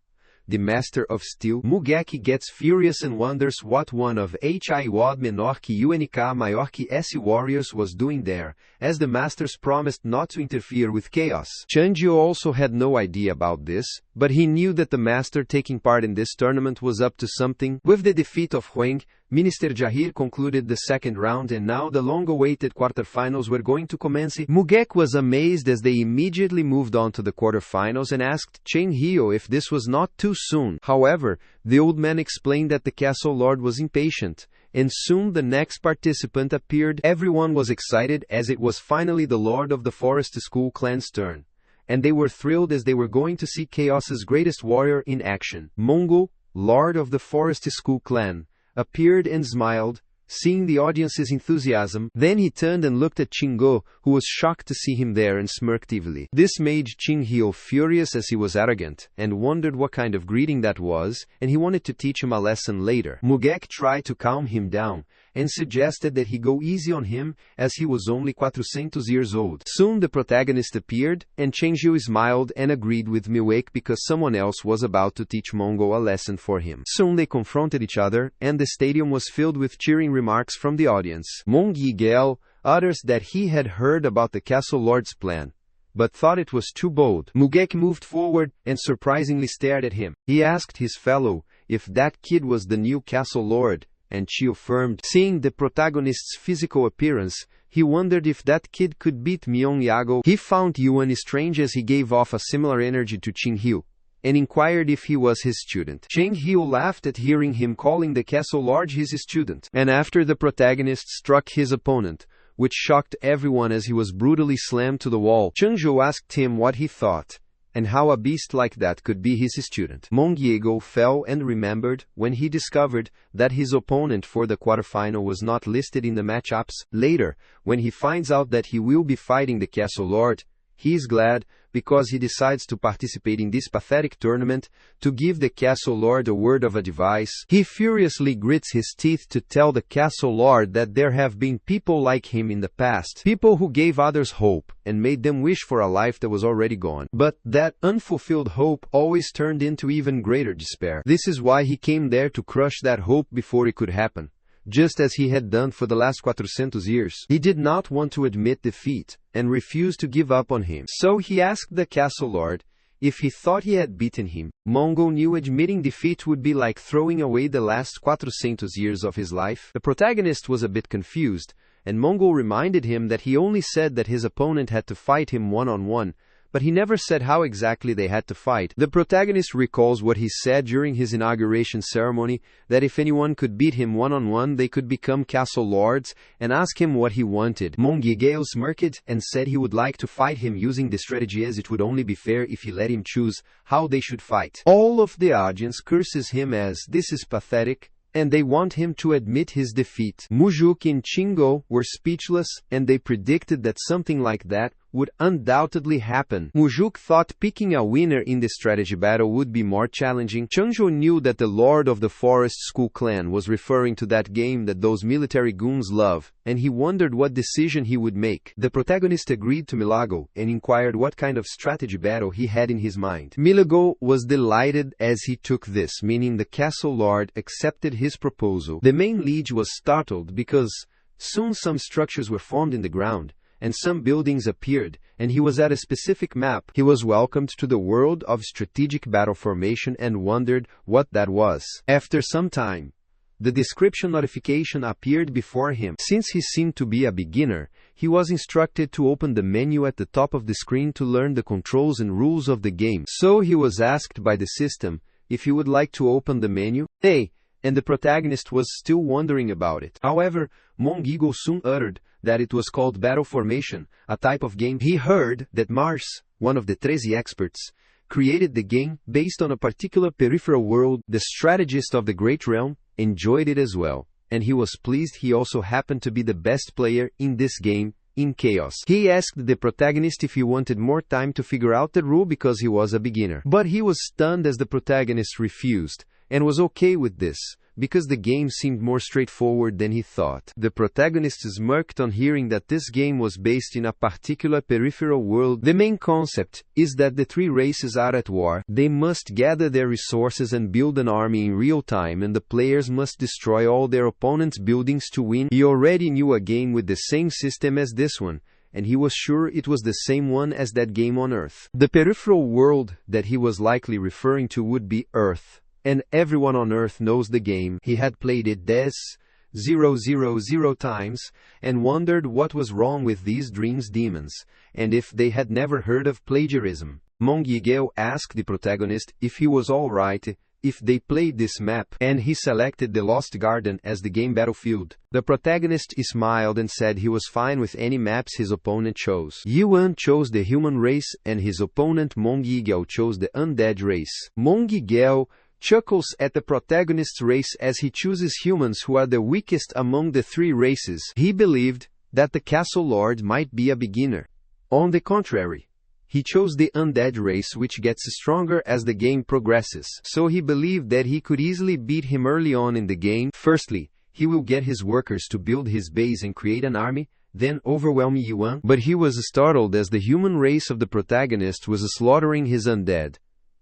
S1: the Master of Steel. Mugeki gets furious and wonders what one of Hiwad menor que UNK maior que S warriors was doing there, as the Masters promised not to interfere with chaos. Chanjiao also had no idea about this, but he knew that the Master taking part in this tournament was up to something. With the defeat of Huang, Minister Jahir concluded the second round, and now the long-awaited quarterfinals were going to commence. Mugek was amazed as they immediately moved on to the quarterfinals and asked Chen Hio if this was not too soon. However, the old man explained that the castle lord was impatient, and soon the next participant appeared. Everyone was excited as it was finally the lord of the Forest School clan's turn, and they were thrilled as they were going to see Chaos's greatest warrior in action. Mongo, lord of the Forest School clan, appeared and smiled, seeing the audience's enthusiasm. Then he turned and looked at Chingo, who was shocked to see him there, and smirked evilly. This made Chinghio furious as he was arrogant, and wondered what kind of greeting that was, and he wanted to teach him a lesson later. Mugek tried to calm him down, and suggested that he go easy on him as he was only 400 years old. Soon the protagonist appeared, and Changyu smiled and agreed with Milwaukee because someone else was about to teach Mongo a lesson for him. Soon they confronted each other, and the stadium was filled with cheering remarks from the audience. Mongigel utters that he had heard about the Castle Lord's plan, but thought it was too bold. Mugeki moved forward and surprisingly stared at him. He asked his fellow if that kid was the new Castle Lord, and she affirmed. Seeing the protagonist's physical appearance, he wondered if that kid could beat Myung Yago. He found Yuan strange as he gave off a similar energy to Ching Hyu, and inquired if he was his student. Ching Hyu laughed at hearing him calling the Castle Lord his student. And after the protagonist struck his opponent, which shocked everyone as he was brutally slammed to the wall, Changzhou asked him what he thought, and how a beast like that could be his student. Mongiego fell and remembered when he discovered that his opponent for the quarterfinal was not listed in the matchups. Later, when he finds out that he will be fighting the Castle Lord, he is glad because he decides to participate in this pathetic tournament to give the Castle Lord a word of advice. He furiously grits his teeth to tell the Castle Lord that there have been people like him in the past, people who gave others hope and made them wish for a life that was already gone. But that unfulfilled hope always turned into even greater despair. This is why he came there to crush that hope before it could happen, just as he had done for the last 400 years. He did not want to admit defeat, and refused to give up on him. So he asked the Castle Lord if he thought he had beaten him. Mongo knew admitting defeat would be like throwing away the last 400 years of his life. The protagonist was a bit confused, and Mongo reminded him that he only said that his opponent had to fight him one-on-one, but he never said how exactly they had to fight. The protagonist recalls what he said during his inauguration ceremony, that if anyone could beat him one-on-one they could become Castle Lords, and asked him what he wanted. Mongigeo smirked and said he would like to fight him using the strategy as it would only be fair if he let him choose how they should fight. All of the audience curses him as this is pathetic, and they want him to admit his defeat. Mujuk and Chingo were speechless, and they predicted that something like that would undoubtedly happen. Mujuk thought picking a winner in the strategy battle would be more challenging. Changzhou knew that the Lord of the Forest School clan was referring to that game that those military goons love, and he wondered what decision he would make. The protagonist agreed to Milago and inquired what kind of strategy battle he had in his mind. Milago was delighted as he took this, meaning the Castle Lord accepted his proposal. The main liege was startled because soon some structures were formed in the ground, and some buildings appeared, and he was at a specific map. He was welcomed to the world of strategic battle formation and wondered what that was. After some time, the description notification appeared before him. Since he seemed to be a beginner, he was instructed to open the menu at the top of the screen to learn the controls and rules of the game. So he was asked by the system if he would like to open the menu. Hey! And the protagonist was still wondering about it. However, Mongigo soon uttered that it was called battle formation, a type of game. He heard that Mars, one of the 13 experts, created the game based on a particular peripheral world. The strategist of the Great Realm enjoyed it as well, and he was pleased he also happened to be the best player in this game, in Chaos. He asked the protagonist if he wanted more time to figure out the rule because he was a beginner. But he was stunned as the protagonist refused, and was okay with this, because the game seemed more straightforward than he thought. The protagonist smirked on hearing that this game was based in a particular peripheral world. The main concept is that the three races are at war. They must gather their resources and build an army in real time, and the players must destroy all their opponents' buildings to win. He already knew a game with the same system as this one, and he was sure it was the same one as that game on Earth. The peripheral world that he was likely referring to would be Earth, and everyone on Earth knows the game. He had played it 10,000 times, and wondered what was wrong with these dreams demons, and if they had never heard of plagiarism. Mongigeo asked the protagonist if he was alright if they played this map, and he selected the Lost Garden as the game battlefield. The protagonist smiled and said he was fine with any maps his opponent chose. Yuan chose the human race, and his opponent Mongigeo chose the undead race. Mongigeo chuckles at the protagonist's race as he chooses humans who are the weakest among the three races. He believed that the Castle Lord might be a beginner. On the contrary, he chose the undead race, which gets stronger as the game progresses. So he believed that he could easily beat him early on in the game. Firstly, he will get his workers to build his base and create an army, then overwhelm Yuan. But he was startled as the human race of the protagonist was slaughtering his undead,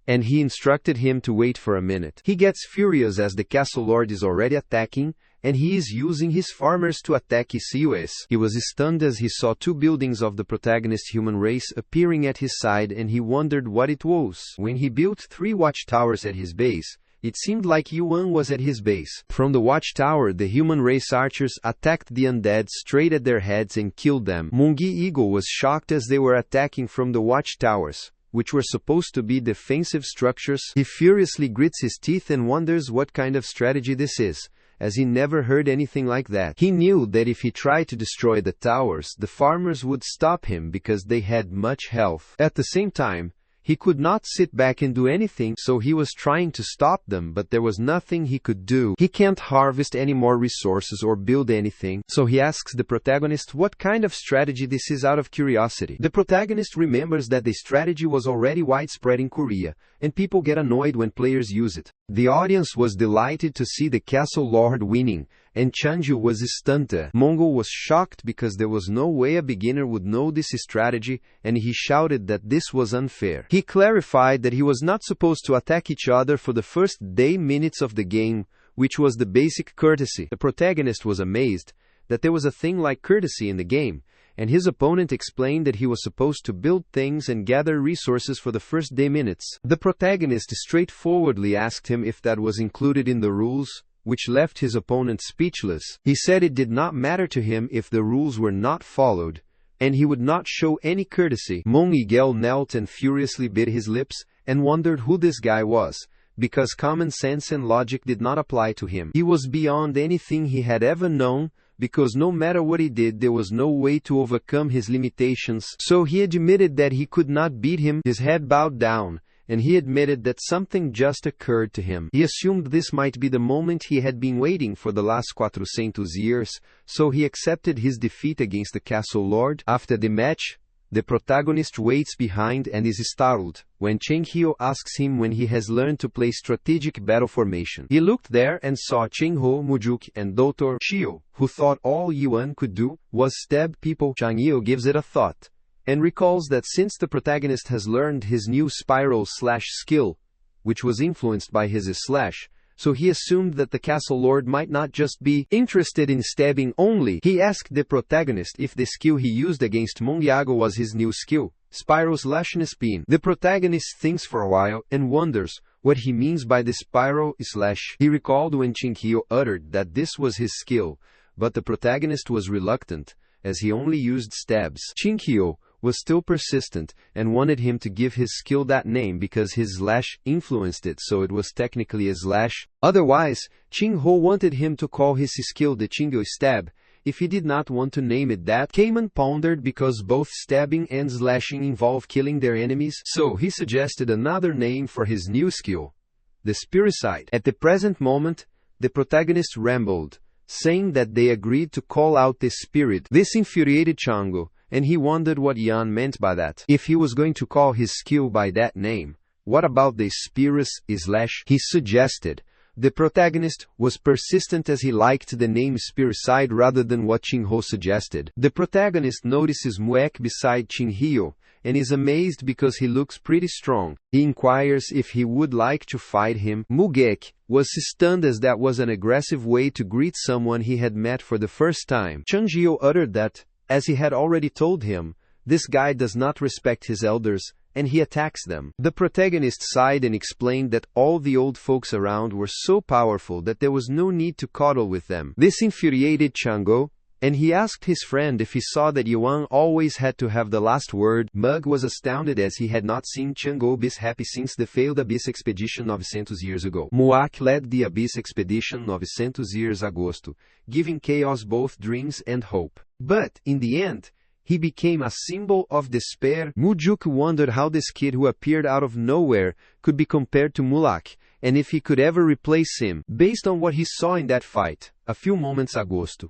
S1: and he instructed him to wait for a minute. He gets furious as the castle lord is already attacking, and he is using his farmers to attack Escolheu. He was stunned as he saw 2 buildings of the protagonist's human race appearing at his side, and he wondered what it was. When he built 3 watchtowers at his base, it seemed like Yuan was at his base. From the watchtower, the human race archers attacked the undead straight at their heads and killed them. Mungi Eagle was shocked as they were attacking from the watchtowers, which were supposed to be defensive structures. He furiously grits his teeth and wonders what kind of strategy this is, as he never heard anything like that. He knew that if he tried to destroy the towers, the farmers would stop him because they had much health. At the same time, he could not sit back and do anything, so he was trying to stop them, but there was nothing he could do. He can't harvest any more resources or build anything, so he asks the protagonist what kind of strategy this is out of curiosity. The protagonist remembers that the strategy was already widespread in Korea, and people get annoyed when players use it. The audience was delighted to see the castle lord winning, and Chanju was stunned. Mongol was shocked because there was no way a beginner would know this strategy, and he shouted that this was unfair. He clarified that he was not supposed to attack each other for the first minutes of the game, which was the basic courtesy. The protagonist was amazed that there was a thing like courtesy in the game, and his opponent explained that he was supposed to build things and gather resources for the first minutes. The protagonist straightforwardly asked him if that was included in the rules, which left his opponent speechless. He said it did not matter to him if the rules were not followed, and he would not show any courtesy. Mongigel knelt and furiously bit his lips, and wondered who this guy was, because common sense and logic did not apply to him. He was beyond anything he had ever known, because no matter what he did, there was no way to overcome his limitations. So he admitted that he could not beat him. His head bowed down, and he admitted that something just occurred to him. He assumed this might be the moment he had been waiting for the last 400 years, so he accepted his defeat against the castle lord. After the match, the protagonist waits behind and is startled when Cheng Hyo asks him when he has learned to play strategic battle formation. He looked there and saw Cheng Ho, Mujuk, and Dr. Shio, who thought all Yuan could do was stab people. Cheng Hyo gives it a thought, and recalls that since the protagonist has learned his new spiral/skill, which was influenced by his slash, so he assumed that the castle lord might not just be interested in stabbing only. He asked the protagonist if the skill he used against Mongiago was his new skill, spiral/spin. The protagonist thinks for a while and wonders what he means by the spiral/. He recalled when Chinkyo uttered that this was his skill, but the protagonist was reluctant, as he only used stabs. Chinkyo was still persistent and wanted him to give his skill that name because his slash influenced it, so it was technically a slash. Otherwise, Ching Ho wanted him to call his skill the Chingyo stab, if he did not want to name it that. Cayman pondered because both stabbing and slashing involve killing their enemies, so he suggested another name for his new skill, the Spiricide. At the present moment, the protagonist rambled, saying that they agreed to call out the spirit. This infuriated Chango, and he wondered what Yan meant by that. If he was going to call his skill by that name, what about the Spiris/? He suggested. The protagonist was persistent as he liked the name Spiricide rather than what Ching Ho suggested. The protagonist notices Muek beside Ching Hyo, and is amazed because he looks pretty strong. He inquires if he would like to fight him. Mugek was stunned as that was an aggressive way to greet someone he had met for the first time. Chungjio uttered that, as he had already told him, this guy does not respect his elders, and he attacks them. The protagonist sighed and explained that all the old folks around were so powerful that there was no need to coddle with them. This infuriated Chango, and he asked his friend if he saw that Yuan always had to have the last word. Mug was astounded as he had not seen Chango be happy since the failed Abyss expedition 900 years ago. Muak led the Abyss expedition 900 years agosto, giving chaos both dreams and hope. But, in the end, he became a symbol of despair. Mujuk wondered how this kid who appeared out of nowhere could be compared to Mulak, and if he could ever replace him. Based on what he saw in that fight, a few moments agosto,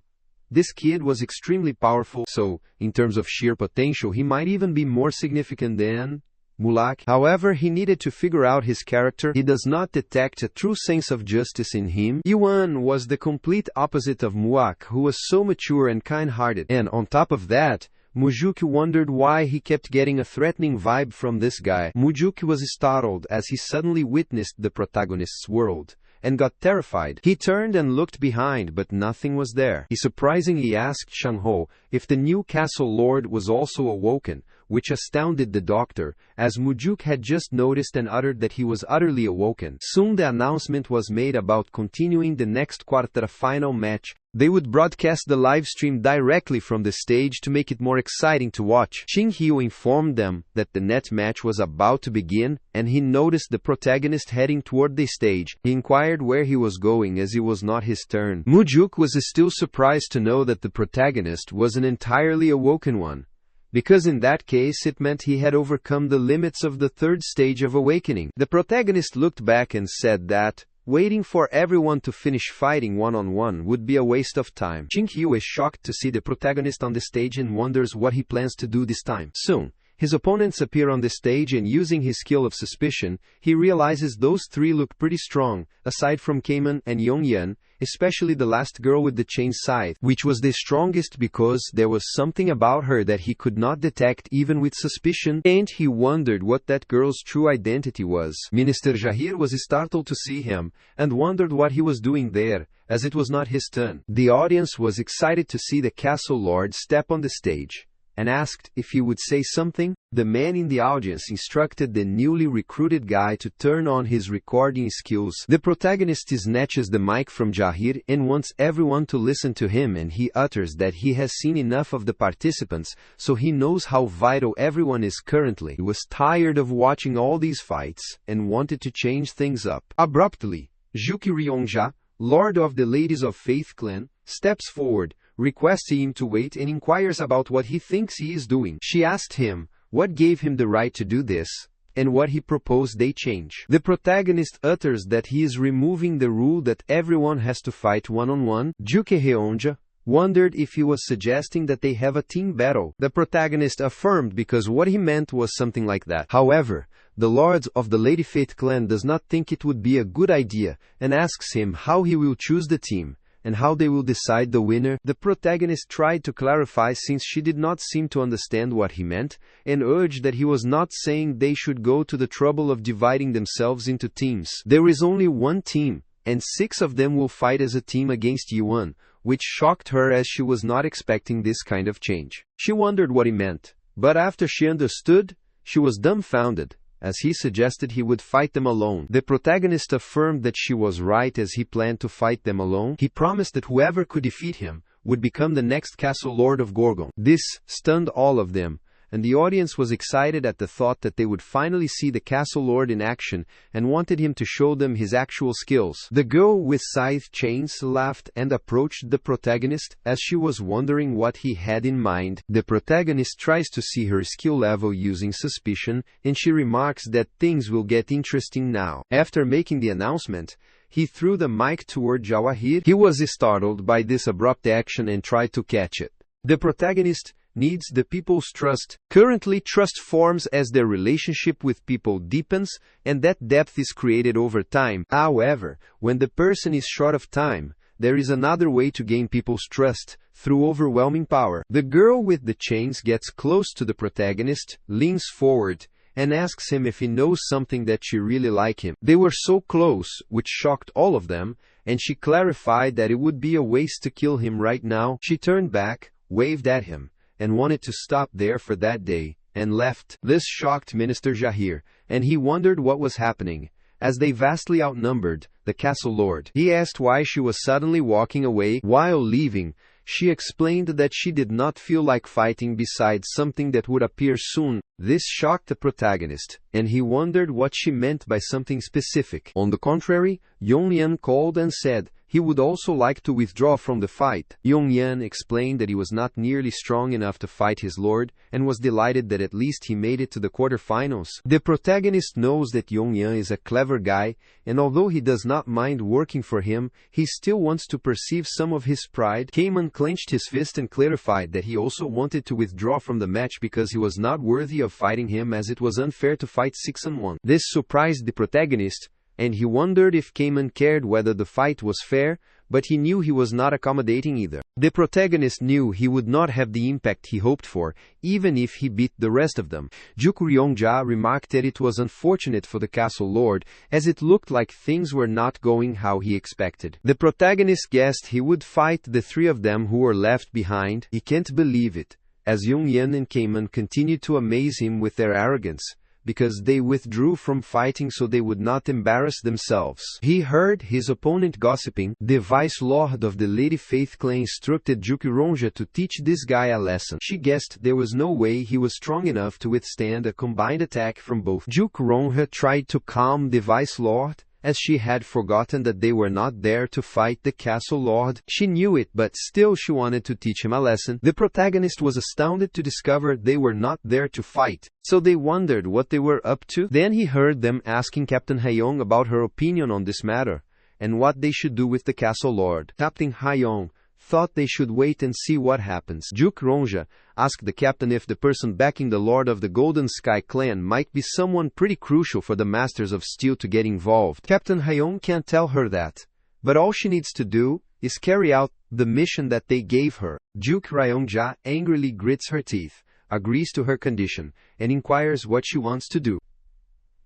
S1: this kid was extremely powerful, so, in terms of sheer potential, he might even be more significant than Mulak. However, he needed to figure out his character. He does not detect a true sense of justice in him. Yuan was the complete opposite of Muak, who was so mature and kind-hearted. And on top of that, Mujuki wondered why he kept getting a threatening vibe from this guy. Mujuki was startled as he suddenly witnessed the protagonist's world, and got terrified. He turned and looked behind, but nothing was there. He surprisingly asked Shangho if the new castle lord was also awoken, which astounded the doctor, as Mujuk had just noticed and uttered that he was utterly awoken. Soon the announcement was made about continuing the next quarter-final match. They would broadcast the live stream directly from the stage to make it more exciting to watch. Xinghyu informed them that the net match was about to begin, and he noticed the protagonist heading toward the stage. He inquired where he was going as it was not his turn. Mujuk was still surprised to know that the protagonist was an entirely awoken one, because in that case it meant he had overcome the limits of the third stage of awakening. The protagonist looked back and said that waiting for everyone to finish fighting one-on-one would be a waste of time. Xinghyu is shocked to see the protagonist on the stage and wonders what he plans to do this time. Soon, his opponents appear on the stage, and using his skill of suspicion, he realizes those three look pretty strong, aside from Kaiman and Yongyan, especially the last girl with the chain scythe, which was the strongest because there was something about her that he could not detect even with suspicion, and he wondered what that girl's true identity was. Minister Jahir was startled to see him, and wondered what he was doing there, as it was not his turn. The audience was excited to see the castle lord step on the stage, and asked if he would say something. The man in the audience instructed the newly recruited guy to turn on his recording skills. The protagonist snatches the mic from Jahir and wants everyone to listen to him, and he utters that he has seen enough of the participants, so he knows how vital everyone is currently. He was tired of watching all these fights, and wanted to change things up. Abruptly, Juki Ryongja, Lord of the Ladies of Faith clan, steps forward, requests him to wait, and inquires about what he thinks he is doing. She asked him what gave him the right to do this, and what he proposed they change. The protagonist utters that he is removing the rule that everyone has to fight one-on-one. Juke Heonja wondered if he was suggesting that they have a team battle. The protagonist affirmed because what he meant was something like that. However, the Lord of the Lady Faith clan does not think it would be a good idea, and asks him how he will choose the team, and how they will decide the winner. The protagonist tried to clarify since she did not seem to understand what he meant, and urged that he was not saying they should go to the trouble of dividing themselves into teams. There is only one team, and 6 of them will fight as a team against Yuan, which shocked her as she was not expecting this kind of change. She wondered what he meant, but after she understood, she was dumbfounded, as he suggested he would fight them alone. The protagonist affirmed that she was right, as he planned to fight them alone. He promised that whoever could defeat him would become the next castle lord of Gorgon. This stunned all of them, and the audience was excited at the thought that they would finally see the castle lord in action, and wanted him to show them his actual skills. The girl with scythe chains laughed and approached the protagonist, as she was wondering what he had in mind. The protagonist tries to see her skill level using suspicion, and she remarks that things will get interesting now. After making the announcement, he threw the mic toward Jawahir. He was startled by this abrupt action and tried to catch it. The protagonist needs the people's trust. Currently, trust forms as their relationship with people deepens, and that depth is created over time. However, when the person is short of time, there is another way to gain people's trust, through overwhelming power. The girl with the chains gets close to the protagonist, leans forward, and asks him if he knows something that she really likes him. They were so close, which shocked all of them, and she clarified that it would be a waste to kill him right now. She turned back, waved at him, and wanted to stop there for that day, and left. This shocked Minister Jahir, and he wondered what was happening, as they vastly outnumbered the castle lord. He asked why she was suddenly walking away. While leaving, she explained that she did not feel like fighting besides something that would appear soon. This shocked the protagonist, and he wondered what she meant by something specific. On the contrary, Yongyan called and said he would also like to withdraw from the fight. Yong-yan explained that he was not nearly strong enough to fight his lord, and was delighted that at least he made it to the quarterfinals. The protagonist knows that Yong-yan is a clever guy, and although he does not mind working for him, he still wants to perceive some of his pride. Kamen clenched his fist and clarified that he also wanted to withdraw from the match because he was not worthy of fighting him, as it was unfair to fight 6-on-1. This surprised the protagonist, and he wondered if Kamen cared whether the fight was fair, but he knew he was not accommodating either. The protagonist knew he would not have the impact he hoped for, even if he beat the rest of them. Juk Ryongja remarked that it was unfortunate for the castle lord, as it looked like things were not going how he expected. The protagonist guessed he would fight the three of them who were left behind. He can't believe it, as Yong-yan and Kamen continued to amaze him with their arrogance, because they withdrew from fighting so they would not embarrass themselves. He heard his opponent gossiping. The vice lord of the Lady Faith clan instructed Jukironja to teach this guy a lesson. She guessed there was no way he was strong enough to withstand a combined attack from both. Jukironja tried to calm the vice lord, as she had forgotten that they were not there to fight the castle lord. She knew it, but still she wanted to teach him a lesson. The protagonist was astounded to discover they were not there to fight, so they wondered what they were up to. Then he heard them asking Captain Hayoung about her opinion on this matter, and what they should do with the castle lord. Captain Hayoung thought they should wait and see what happens. Juk Ronja asked the captain if the person backing the Lord of the Golden Sky clan might be someone pretty crucial for the Masters of Steel to get involved. Captain Hayoung can't tell her that, but all she needs to do is carry out the mission that they gave her. Juk Ryongja angrily grits her teeth, agrees to her condition, and inquires what she wants to do.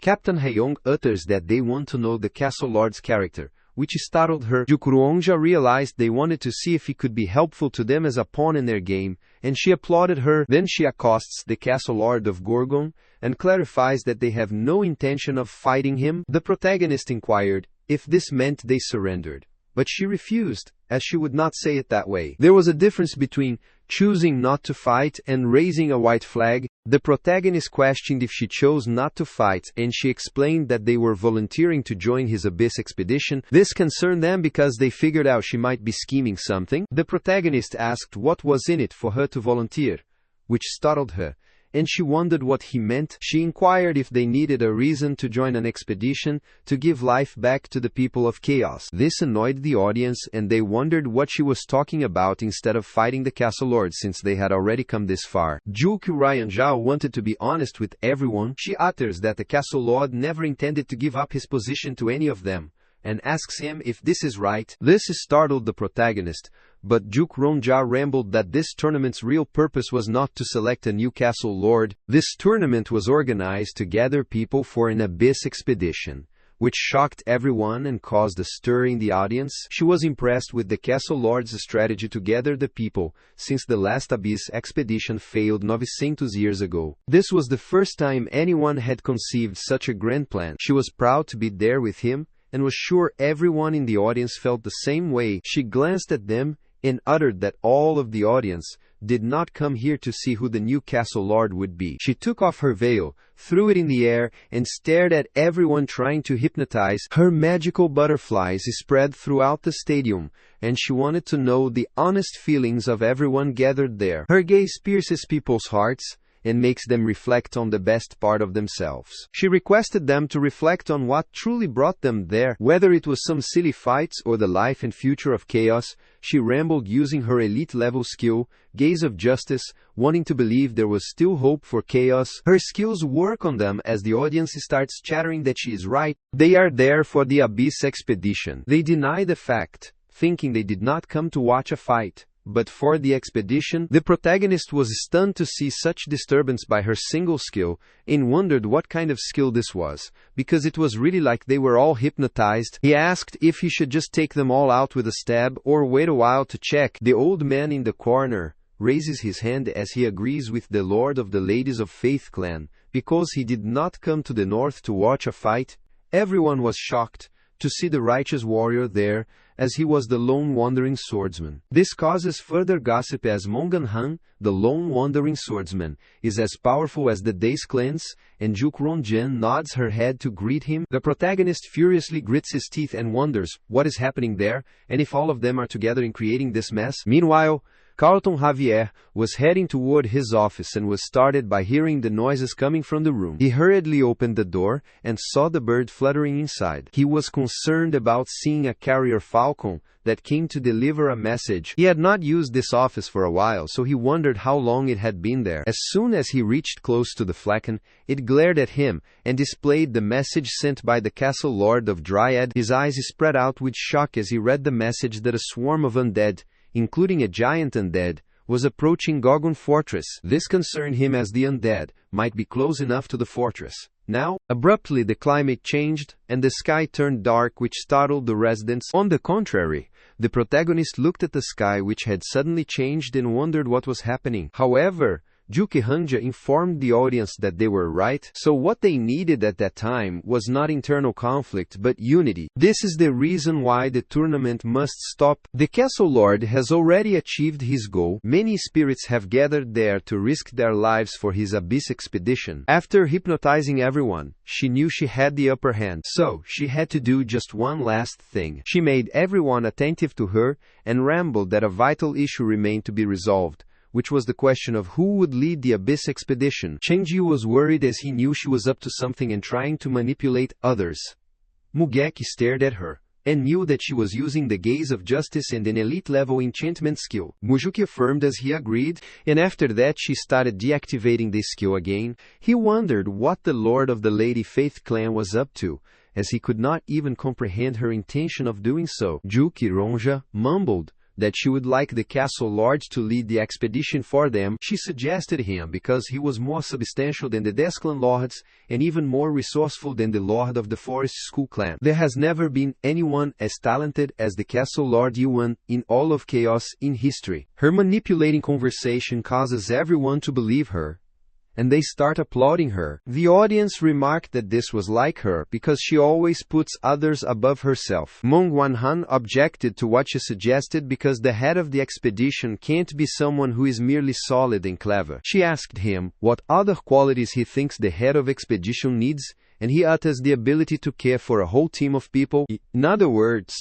S1: Captain Hayoung utters that they want to know the castle lord's character, which startled her. Jukuronja realized they wanted to see if he could be helpful to them as a pawn in their game, and she applauded her. Then she accosts the castle lord of Gorgon, and clarifies that they have no intention of fighting him. The protagonist inquired if this meant they surrendered, but she refused, as she would not say it that way. There was a difference between choosing not to fight and raising a white flag. The protagonist questioned if she chose not to fight, and she explained that they were volunteering to join his Abyss expedition. This concerned them because they figured out she might be scheming something. The protagonist asked what was in it for her to volunteer, which startled her, and she wondered what he meant. She inquired if they needed a reason to join an expedition to give life back to the people of Chaos. This annoyed the audience, and they wondered what she was talking about instead of fighting the castle lord, since they had already come this far. Juk Ryonjao wanted to be honest with everyone. She utters that the castle lord never intended to give up his position to any of them, and asks him if this is right. This startled the protagonist, but Juk Ronja rambled that this tournament's real purpose was not to select a new castle lord. This tournament was organized to gather people for an Abyss expedition, which shocked everyone and caused a stir in the audience. She was impressed with the castle lord's strategy to gather the people, since the last Abyss expedition failed 900 years ago. This was the first time anyone had conceived such a grand plan. She was proud to be there with him, and was sure everyone in the audience felt the same way. She glanced at them and uttered that all of the audience did not come here to see who the new castle lord would be. She took off her veil, threw it in the air, and stared at everyone, trying to hypnotize. Her magical butterflies spread throughout the stadium, and she wanted to know the honest feelings of everyone gathered there. Her gaze pierces people's hearts and makes them reflect on the best part of themselves. She requested them to reflect on what truly brought them there, whether it was some silly fights or the life and future of Chaos. She rambled using her elite-level skill, Gaze of Justice, wanting to believe there was still hope for Chaos. Her skills work on them as the audience starts chattering that she is right. They are there for the Abyss expedition. They deny the fact, thinking they did not come to watch a fight, but for the expedition. The protagonist was stunned to see such disturbance by her single skill, and wondered what kind of skill this was, because it was really like they were all hypnotized. He asked if he should just take them all out with a stab, or wait a while to check. The old man in the corner raises his hand as he agrees with the Lord of the Ladies of Faith clan, because he did not come to the north to watch a fight. Everyone was shocked to see the righteous warrior there, as he was the lone wandering swordsman. This causes further gossip as Mongan-han, the lone wandering swordsman, is as powerful as the Days Clans, and Juk-ron-jen nods her head to greet him. The protagonist furiously grits his teeth and wonders what is happening there, and if all of them are together in creating this mess. Meanwhile, Carlton Javier was heading toward his office and was startled by hearing the noises coming from the room. He hurriedly opened the door and saw the bird fluttering inside. He was concerned about seeing a carrier falcon that came to deliver a message. He had not used this office for a while, so he wondered how long it had been there. As soon as he reached close to the falcon, it glared at him and displayed the message sent by the castle lord of Dryad. His eyes spread out with shock as he read the message that a swarm of undead, including a giant undead, was approaching Gorgon Fortress. This concerned him as the undead might be close enough to the fortress. Now, abruptly the climate changed, and the sky turned dark, which startled the residents. On the contrary, the protagonist looked at the sky, which had suddenly changed, and wondered what was happening. However, Juki-hanja informed the audience that they were right, so what they needed at that time was not internal conflict but unity. This is the reason why the tournament must stop. The castle lord has already achieved his goal. Many spirits have gathered there to risk their lives for his abyss expedition. After hypnotizing everyone, she knew she had the upper hand, so she had to do just one last thing. She made everyone attentive to her and rambled that a vital issue remained to be resolved, which was the question of who would lead the Abyss expedition. Chenji was worried as he knew she was up to something and trying to manipulate others. Mugeki stared at her, and knew that she was using the gaze of justice and an elite-level enchantment skill. Mujuki affirmed as he agreed, and after that she started deactivating the skill again. He wondered what the Lord of the Lady Faith clan was up to, as he could not even comprehend her intention of doing so. Juki-ronja mumbled that she would like the castle lord to lead the expedition for them. She suggested him because he was more substantial than the Desclan lords and even more resourceful than the lord of the Forest School clan. There has never been anyone as talented as the castle lord Yuan in all of chaos in history. Her manipulating conversation causes everyone to believe her, and they start applauding her. The audience remarked that this was like her because she always puts others above herself. Mongwan-han objected to what she suggested because the head of the expedition can't be someone who is merely solid and clever. She asked him what other qualities he thinks the head of expedition needs, and he utters the ability to care for a whole team of people. In other words,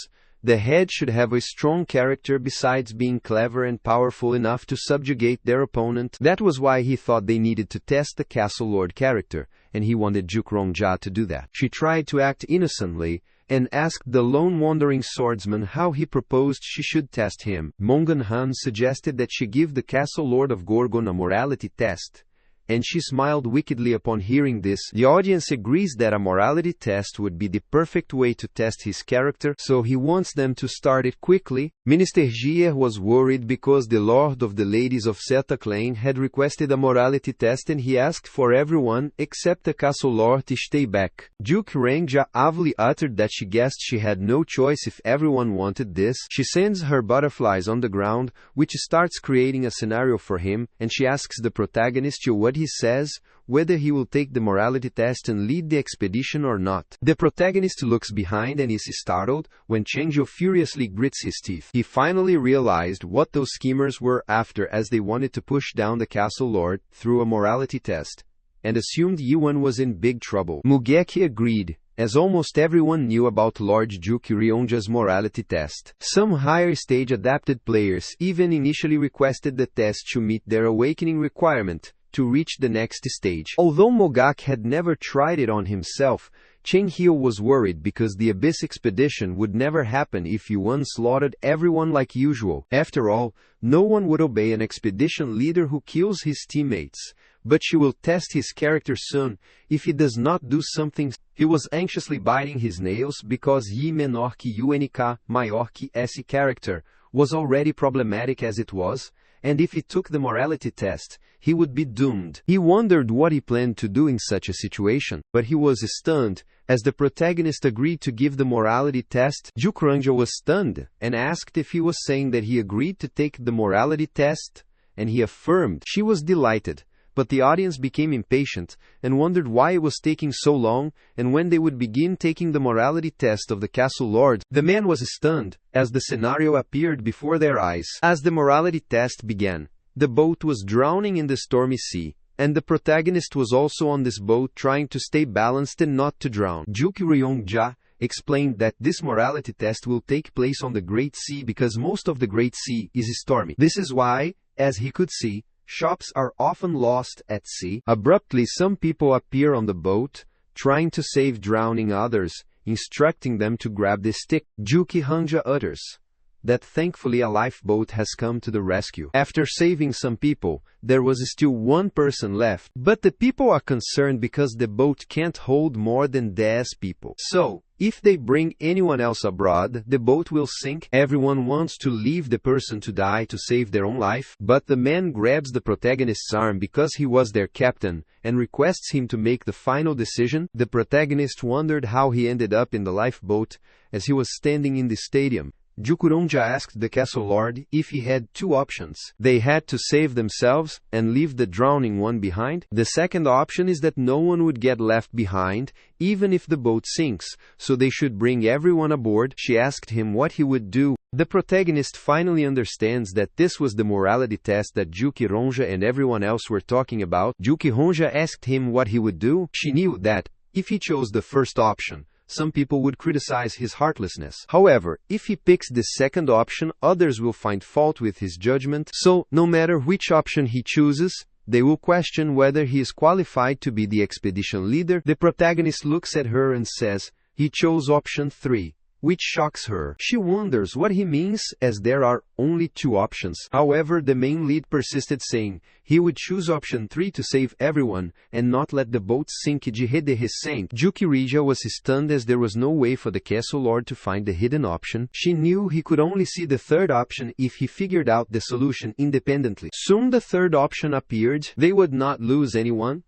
S1: the head should have a strong character besides being clever and powerful enough to subjugate their opponent. That was why he thought they needed to test the castle lord character, and he wanted Juk-ron-ja to do that. She tried to act innocently and asked the lone wandering swordsman how he proposed she should test him. Mongan-han suggested that she give the castle lord of Gorgon a morality test, and she smiled wickedly upon hearing this. The audience agrees that a morality test would be the perfect way to test his character, so he wants them to start it quickly. Minister Gier was worried because the Lord of the Ladies of Seta Clan had requested a morality test, and he asked for everyone except the castle lord to stay back. Juk-ron-ja avly uttered that she guessed she had no choice if everyone wanted this. She sends her butterflies on the ground, which starts creating a scenario for him, and she asks the protagonist what he says, whether he will take the morality test and lead the expedition or not. The protagonist looks behind and is startled when Changio furiously grits his teeth. He finally realized what those schemers were after, as they wanted to push down the castle lord through a morality test, and assumed Yuan was in big trouble. Mugeki agreed, as almost everyone knew about Lord Juki-ronja's morality test. Some higher stage adapted players even initially requested the test to meet their awakening requirement to reach the next stage. Although Mogak had never tried it on himself, Chen Hyo was worried because the Abyss expedition would never happen if Yuan slaughtered everyone like usual. After all, no one would obey an expedition leader who kills his teammates. But she will test his character soon if he does not do something. He was anxiously biting his nails because Yi menor que UNK, maior que esse character was already problematic as it was, and if he took the morality test, he would be doomed. He wondered what he planned to do in such a situation, but he was stunned as the protagonist agreed to give the morality test. Juk-ron-ja was stunned and asked if he was saying that he agreed to take the morality test, and he affirmed. She was delighted but the audience became impatient, and wondered why it was taking so long, and when they would begin taking the morality test of the castle lord. The man was stunned, as the scenario appeared before their eyes. As the morality test began, the boat was drowning in the stormy sea, and the protagonist was also on this boat trying to stay balanced and not to drown. Juki Ryongja explained that this morality test will take place on the Great Sea because most of the Great Sea is stormy. This is why, as he could see, shops are often lost at sea. Abruptly, some people appear on the boat, trying to save drowning others, instructing them to grab the stick. Juki Hanja utters that thankfully a lifeboat has come to the rescue. After saving some people, there was still one person left, but the people are concerned because the boat can't hold more than 10 people. So, if they bring anyone else abroad, the boat will sink. Everyone wants to leave the person to die to save their own life, but the man grabs the protagonist's arm because he was their captain, and requests him to make the final decision. The protagonist wondered how he ended up in the lifeboat, as he was standing in the stadium. Jukuronja asked the castle lord if he had two options. They had to save themselves and leave the drowning one behind. The second option is that no one would get left behind, even if the boat sinks, so they should bring everyone aboard. She asked him what he would do. The protagonist finally understands that this was the morality test that Juki Ronja and everyone else were talking about. Juki Ronja asked him what he would do. She knew that, if he chose the first option, some people would criticize his heartlessness. However, if he picks the second option, others will find fault with his judgment. So, no matter which option he chooses, they will question whether he is qualified to be the expedition leader. The protagonist looks at her and says, he chose option 3. Which shocks her. She wonders what he means, as there are only 2 options. However, the main lead persisted, saying he would choose option 3 to save everyone and not let the boat sink. Juki Rija was stunned, as there was no way for the castle lord to find the hidden option. She knew he could only see the third option if he figured out the solution independently. Soon the third option appeared. They would not lose anyone,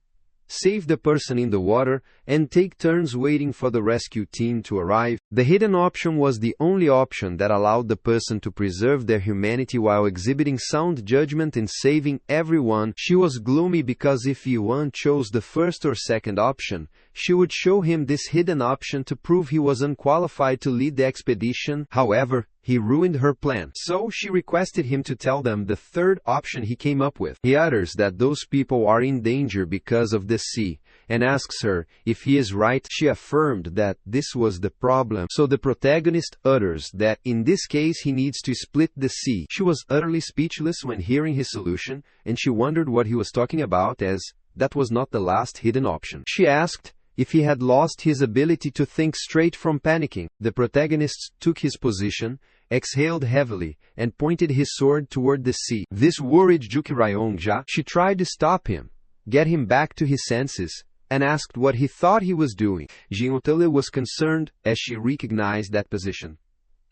S1: save the person in the water, and take turns waiting for the rescue team to arrive. The hidden option was the only option that allowed the person to preserve their humanity while exhibiting sound judgment and saving everyone. She was gloomy because if Yuan chose the first or second option, she would show him this hidden option to prove he was unqualified to lead the expedition. However, he ruined her plan. So she requested him to tell them the third option he came up with. He utters that those people are in danger because of the sea, and asks her if he is right. She affirmed that this was the problem. So the protagonist utters that in this case he needs to split the sea. She was utterly speechless when hearing his solution, and she wondered what he was talking about, as that was not the last hidden option. She asked if he had lost his ability to think straight from panicking. The protagonist took his position, exhaled heavily, and pointed his sword toward the sea. This worried Juki Ryongja. She tried to stop him, get him back to his senses, and asked what he thought he was doing. Jiotele was concerned, as she recognized that position,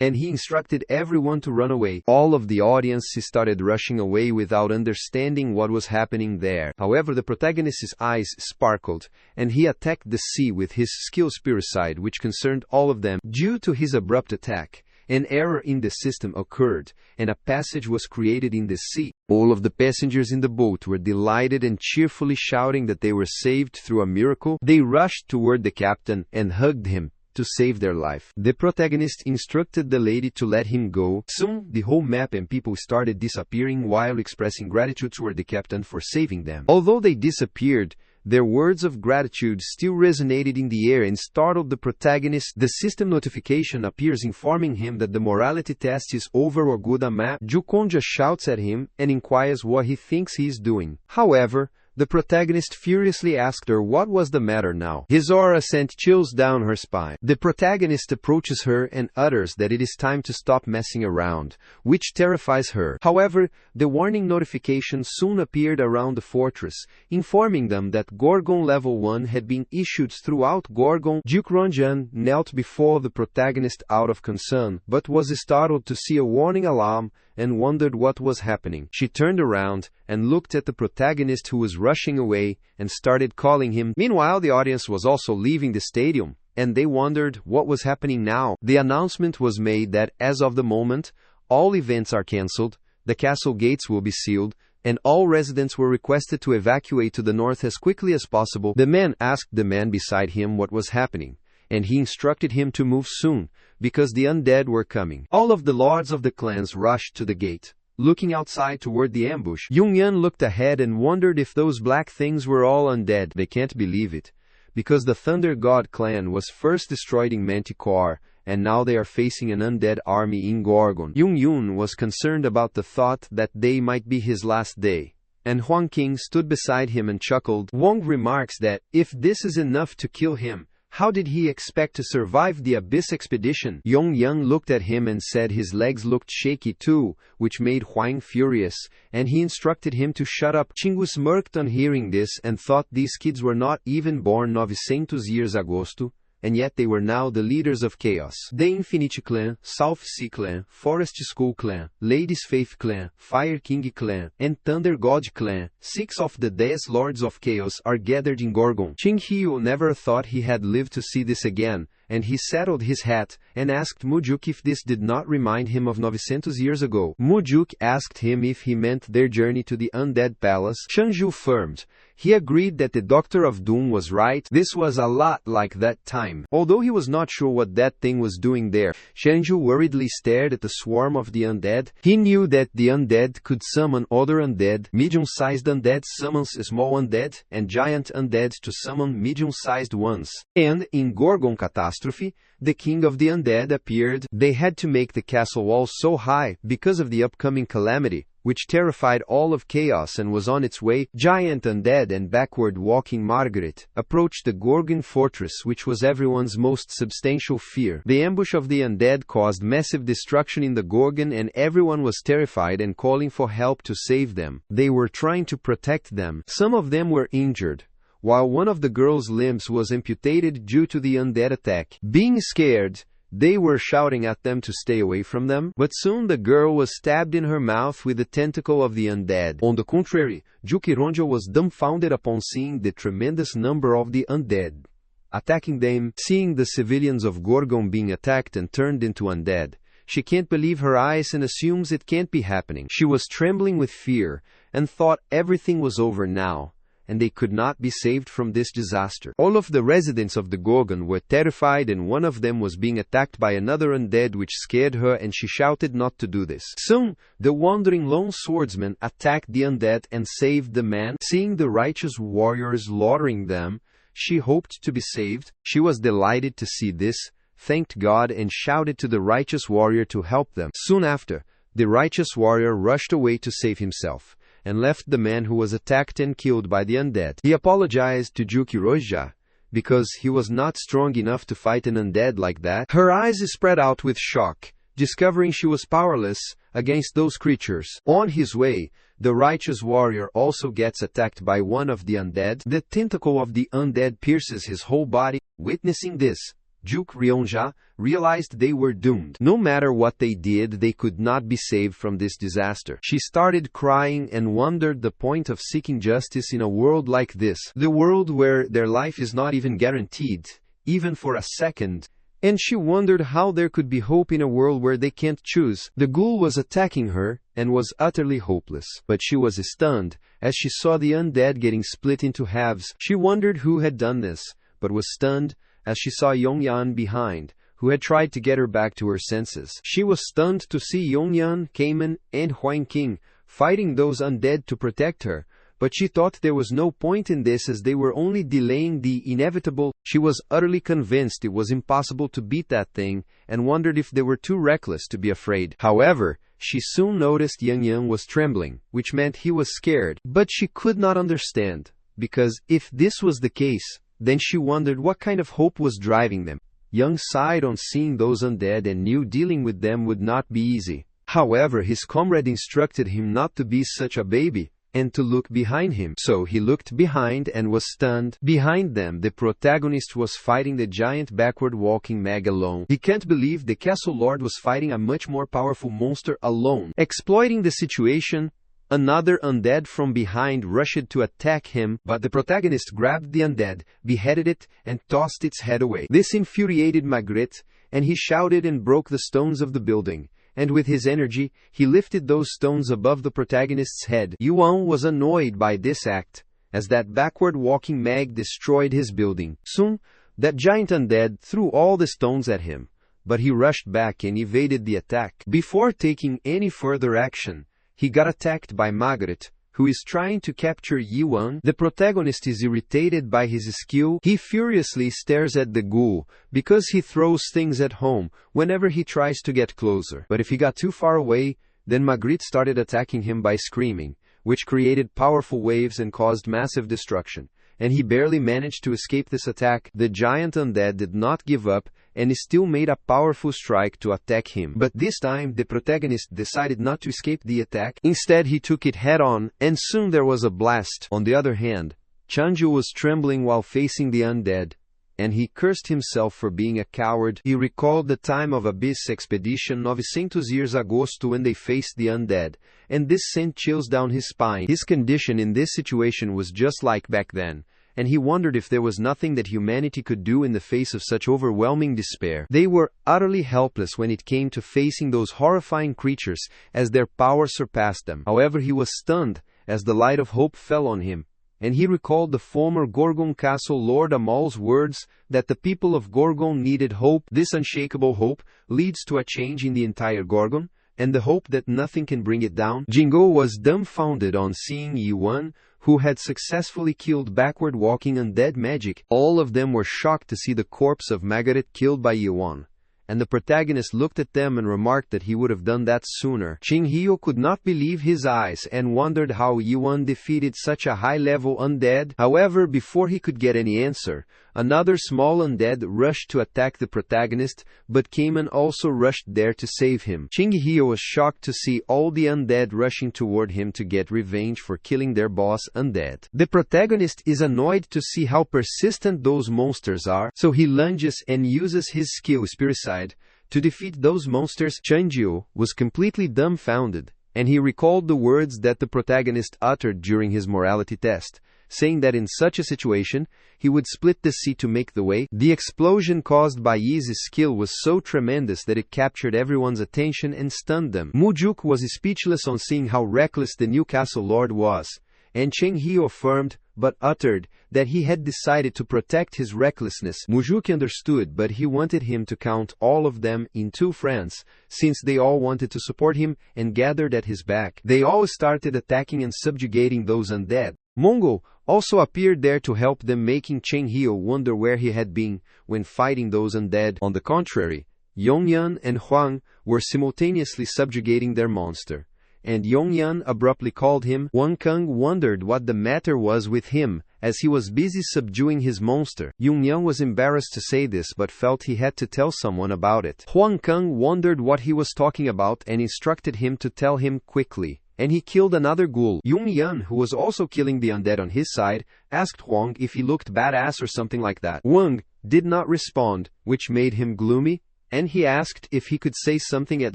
S1: and he instructed everyone to run away. All of the audience started rushing away without understanding what was happening there. However, the protagonist's eyes sparkled, and he attacked the sea with his skill Spiricide, which concerned all of them. Due to his abrupt attack, an error in the system occurred, and a passage was created in the sea. All of the passengers in the boat were delighted and cheerfully shouting that they were saved through a miracle. They rushed toward the captain and hugged him to save their life. The protagonist instructed the lady to let him go. Soon, the whole map and people started disappearing while expressing gratitude toward the captain for saving them. Although they disappeared, their words of gratitude still resonated in the air and startled the protagonist. The system notification appears informing him that the morality test is over or good. A map. Jukonja shouts at him and inquires what he thinks he is doing. However, the protagonist furiously asked her what was the matter now. His aura sent chills down her spine. The protagonist approaches her and utters that it is time to stop messing around, which terrifies her. However, the warning notification soon appeared around the fortress, informing them that Gorgon Level 1 had been issued throughout Gorgon. Jukronjan knelt before the protagonist out of concern, but was startled to see a warning alarm and wondered what was happening. She turned around and looked at the protagonist, who was rushing away, and started calling him. Meanwhile, the audience was also leaving the stadium, and they wondered what was happening now. The announcement was made that as of the moment, all events are cancelled, the castle gates will be sealed, and all residents were requested to evacuate to the north as quickly as possible. The man asked the man beside him what was happening, and he instructed him to move soon, because the undead were coming. All of the lords of the clans rushed to the gate. Looking outside toward the ambush, Yongyan looked ahead and wondered if those black things were all undead. They can't believe it, because the Thunder God clan was first destroyed in Manticore, and now they are facing an undead army in Gorgon. Yun was concerned about the thought that they might be his last day, and Huang King stood beside him and chuckled. Wong remarks that, if this is enough to kill him, how did he expect to survive the Abyss expedition? Yongyan looked at him and said his legs looked shaky too, which made Huang furious, and he instructed him to shut up. Chingu smirked on hearing this and thought these kids were not even born 900 years agosto, and yet they were now the leaders of chaos. The Infinity Clan, South Sea Clan, Forest School Clan, Ladies Faith Clan, Fire King Clan, and Thunder God Clan, 6 of the 10 Lords of Chaos, are gathered in Gorgon. Qinghio never thought he had lived to see this again, and he settled his hat and asked Mujuk if this did not remind him of 900 years ago. Mujuk asked him if he meant their journey to the Undead Palace. Shangju affirmed. He agreed that the Doctor of Doom was right. This was a lot like that time. Although he was not sure what that thing was doing there, Shangju worriedly stared at the swarm of the undead. He knew that the undead could summon other undead, medium-sized undead summons small undead, and giant undead to summon medium-sized ones. And, in Gorgon Catastrophe, the king of the undead appeared. They had to make the castle walls so high because of the upcoming calamity, which terrified all of chaos and was on its way. Giant undead and backward-walking Margaret approached the Gorgon fortress, which was everyone's most substantial fear. The ambush of the undead caused massive destruction in the Gorgon, and everyone was terrified and calling for help to save them. They were trying to protect them. Some of them were injured, while one of the girl's limbs was amputated due to the undead attack. Being scared, they were shouting at them to stay away from them, but soon the girl was stabbed in her mouth with the tentacle of the undead. On the contrary, Jukironjo was dumbfounded upon seeing the tremendous number of the undead attacking them. Seeing the civilians of Gorgon being attacked and turned into undead, she can't believe her eyes and assumes it can't be happening. She was trembling with fear and thought everything was over now, and they could not be saved from this disaster. All of the residents of the Gorgon were terrified, and one of them was being attacked by another undead, which scared her, and she shouted not to do this. Soon, the wandering lone swordsman attacked the undead and saved the man. Seeing the righteous warriors slaughtering them, she hoped to be saved. She was delighted to see this, thanked God, and shouted to the righteous warrior to help them. Soon after, the righteous warrior rushed away to save himself, and left the man who was attacked and killed by the undead. He apologized to Jukiroja, because he was not strong enough to fight an undead like that. Her eyes spread out with shock, discovering she was powerless against those creatures. On his way, the righteous warrior also gets attacked by one of the undead. The tentacle of the undead pierces his whole body. Witnessing this, Juk Ryonja realized they were doomed. No matter what they did, they could not be saved from this disaster. She started crying and wondered the point of seeking justice in a world like this, the world where their life is not even guaranteed, even for a second. And she wondered how there could be hope in a world where they can't choose. The ghoul was attacking her and was utterly hopeless. But she was stunned as she saw the undead getting split into halves. She wondered who had done this, but was stunned as she saw Yongyan behind, who had tried to get her back to her senses. She was stunned to see Yongyan, Cayman, and Huang King fighting those undead to protect her, but she thought there was no point in this as they were only delaying the inevitable. She was utterly convinced it was impossible to beat that thing, and wondered if they were too reckless to be afraid. However, she soon noticed Yang was trembling, which meant he was scared, but she could not understand, because if this was the case, then she wondered what kind of hope was driving them. Yang sighed on seeing those undead and knew dealing with them would not be easy. However, his comrade instructed him not to be such a baby, and to look behind him. So he looked behind and was stunned. Behind them, the protagonist was fighting the giant backward-walking Meg alone. He can't believe the castle lord was fighting a much more powerful monster alone. Exploiting the situation, another undead from behind rushed to attack him, but the protagonist grabbed the undead, beheaded it, and tossed its head away. This infuriated Magritte, and he shouted and broke the stones of the building, and with his energy, he lifted those stones above the protagonist's head. Yuan was annoyed by this act, as that backward-walking mag destroyed his building. Soon, that giant undead threw all the stones at him, but he rushed back and evaded the attack. Before taking any further action, he got attacked by Margaret, who is trying to capture Yuan. The protagonist is irritated by his skill. He furiously stares at the ghoul, because he throws things at home whenever he tries to get closer. But if he got too far away, then Margaret started attacking him by screaming, which created powerful waves and caused massive destruction. And he barely managed to escape this attack. The giant undead did not give up, and still made a powerful strike to attack him. But this time, the protagonist decided not to escape the attack. Instead, he took it head-on, and soon there was a blast. On the other hand, Chanju was trembling while facing the undead, and he cursed himself for being a coward. He recalled the time of Abyss Expedition 900 years agosto when they faced the undead, and this sent chills down his spine. His condition in this situation was just like back then, and he wondered if there was nothing that humanity could do in the face of such overwhelming despair. They were utterly helpless when it came to facing those horrifying creatures, as their power surpassed them. However, he was stunned as the light of hope fell on him, and he recalled the former Gorgon Castle Lord Amal's words that the people of Gorgon needed hope. This unshakable hope leads to a change in the entire Gorgon, and the hope that nothing can bring it down. Jingo was dumbfounded on seeing Yuan, who had successfully killed backward-walking undead magic. All of them were shocked to see the corpse of Margaret killed by Yuan, and the protagonist looked at them and remarked that he would have done that sooner. Chinghio could not believe his eyes and wondered how Yuan defeated such a high-level undead. However, before he could get any answer, another small undead rushed to attack the protagonist, but Cayman also rushed there to save him. Chinghio was shocked to see all the undead rushing toward him to get revenge for killing their boss undead. The protagonist is annoyed to see how persistent those monsters are, so he lunges and uses his skill Spiricide to defeat those monsters. Chanjiu was completely dumbfounded, and he recalled the words that the protagonist uttered during his morality test, saying that in such a situation, he would split the sea to make the way. The explosion caused by Yi's skill was so tremendous that it captured everyone's attention and stunned them. Mujuk was speechless on seeing how reckless the new castle lord was, and Cheng Hio affirmed, but uttered, that he had decided to protect his recklessness. Mujuk understood, but he wanted him to count all of them in 2 friends, since they all wanted to support him and gathered at his back. They all started attacking and subjugating those undead. Mongo also appeared there to help them, making Cheng Hio wonder where he had been when fighting those undead. On the contrary, Yongyan and Huang were simultaneously subjugating their monster, and Yongyan abruptly called him. Wang Kang wondered what the matter was with him, as he was busy subduing his monster. Yongyan was embarrassed to say this but felt he had to tell someone about it. Huang Kang wondered what he was talking about and instructed him to tell him quickly, and he killed another ghoul. Yongyan, who was also killing the undead on his side, asked Huang if he looked badass or something like that. Wang did not respond, which made him gloomy, and he asked if he could say something at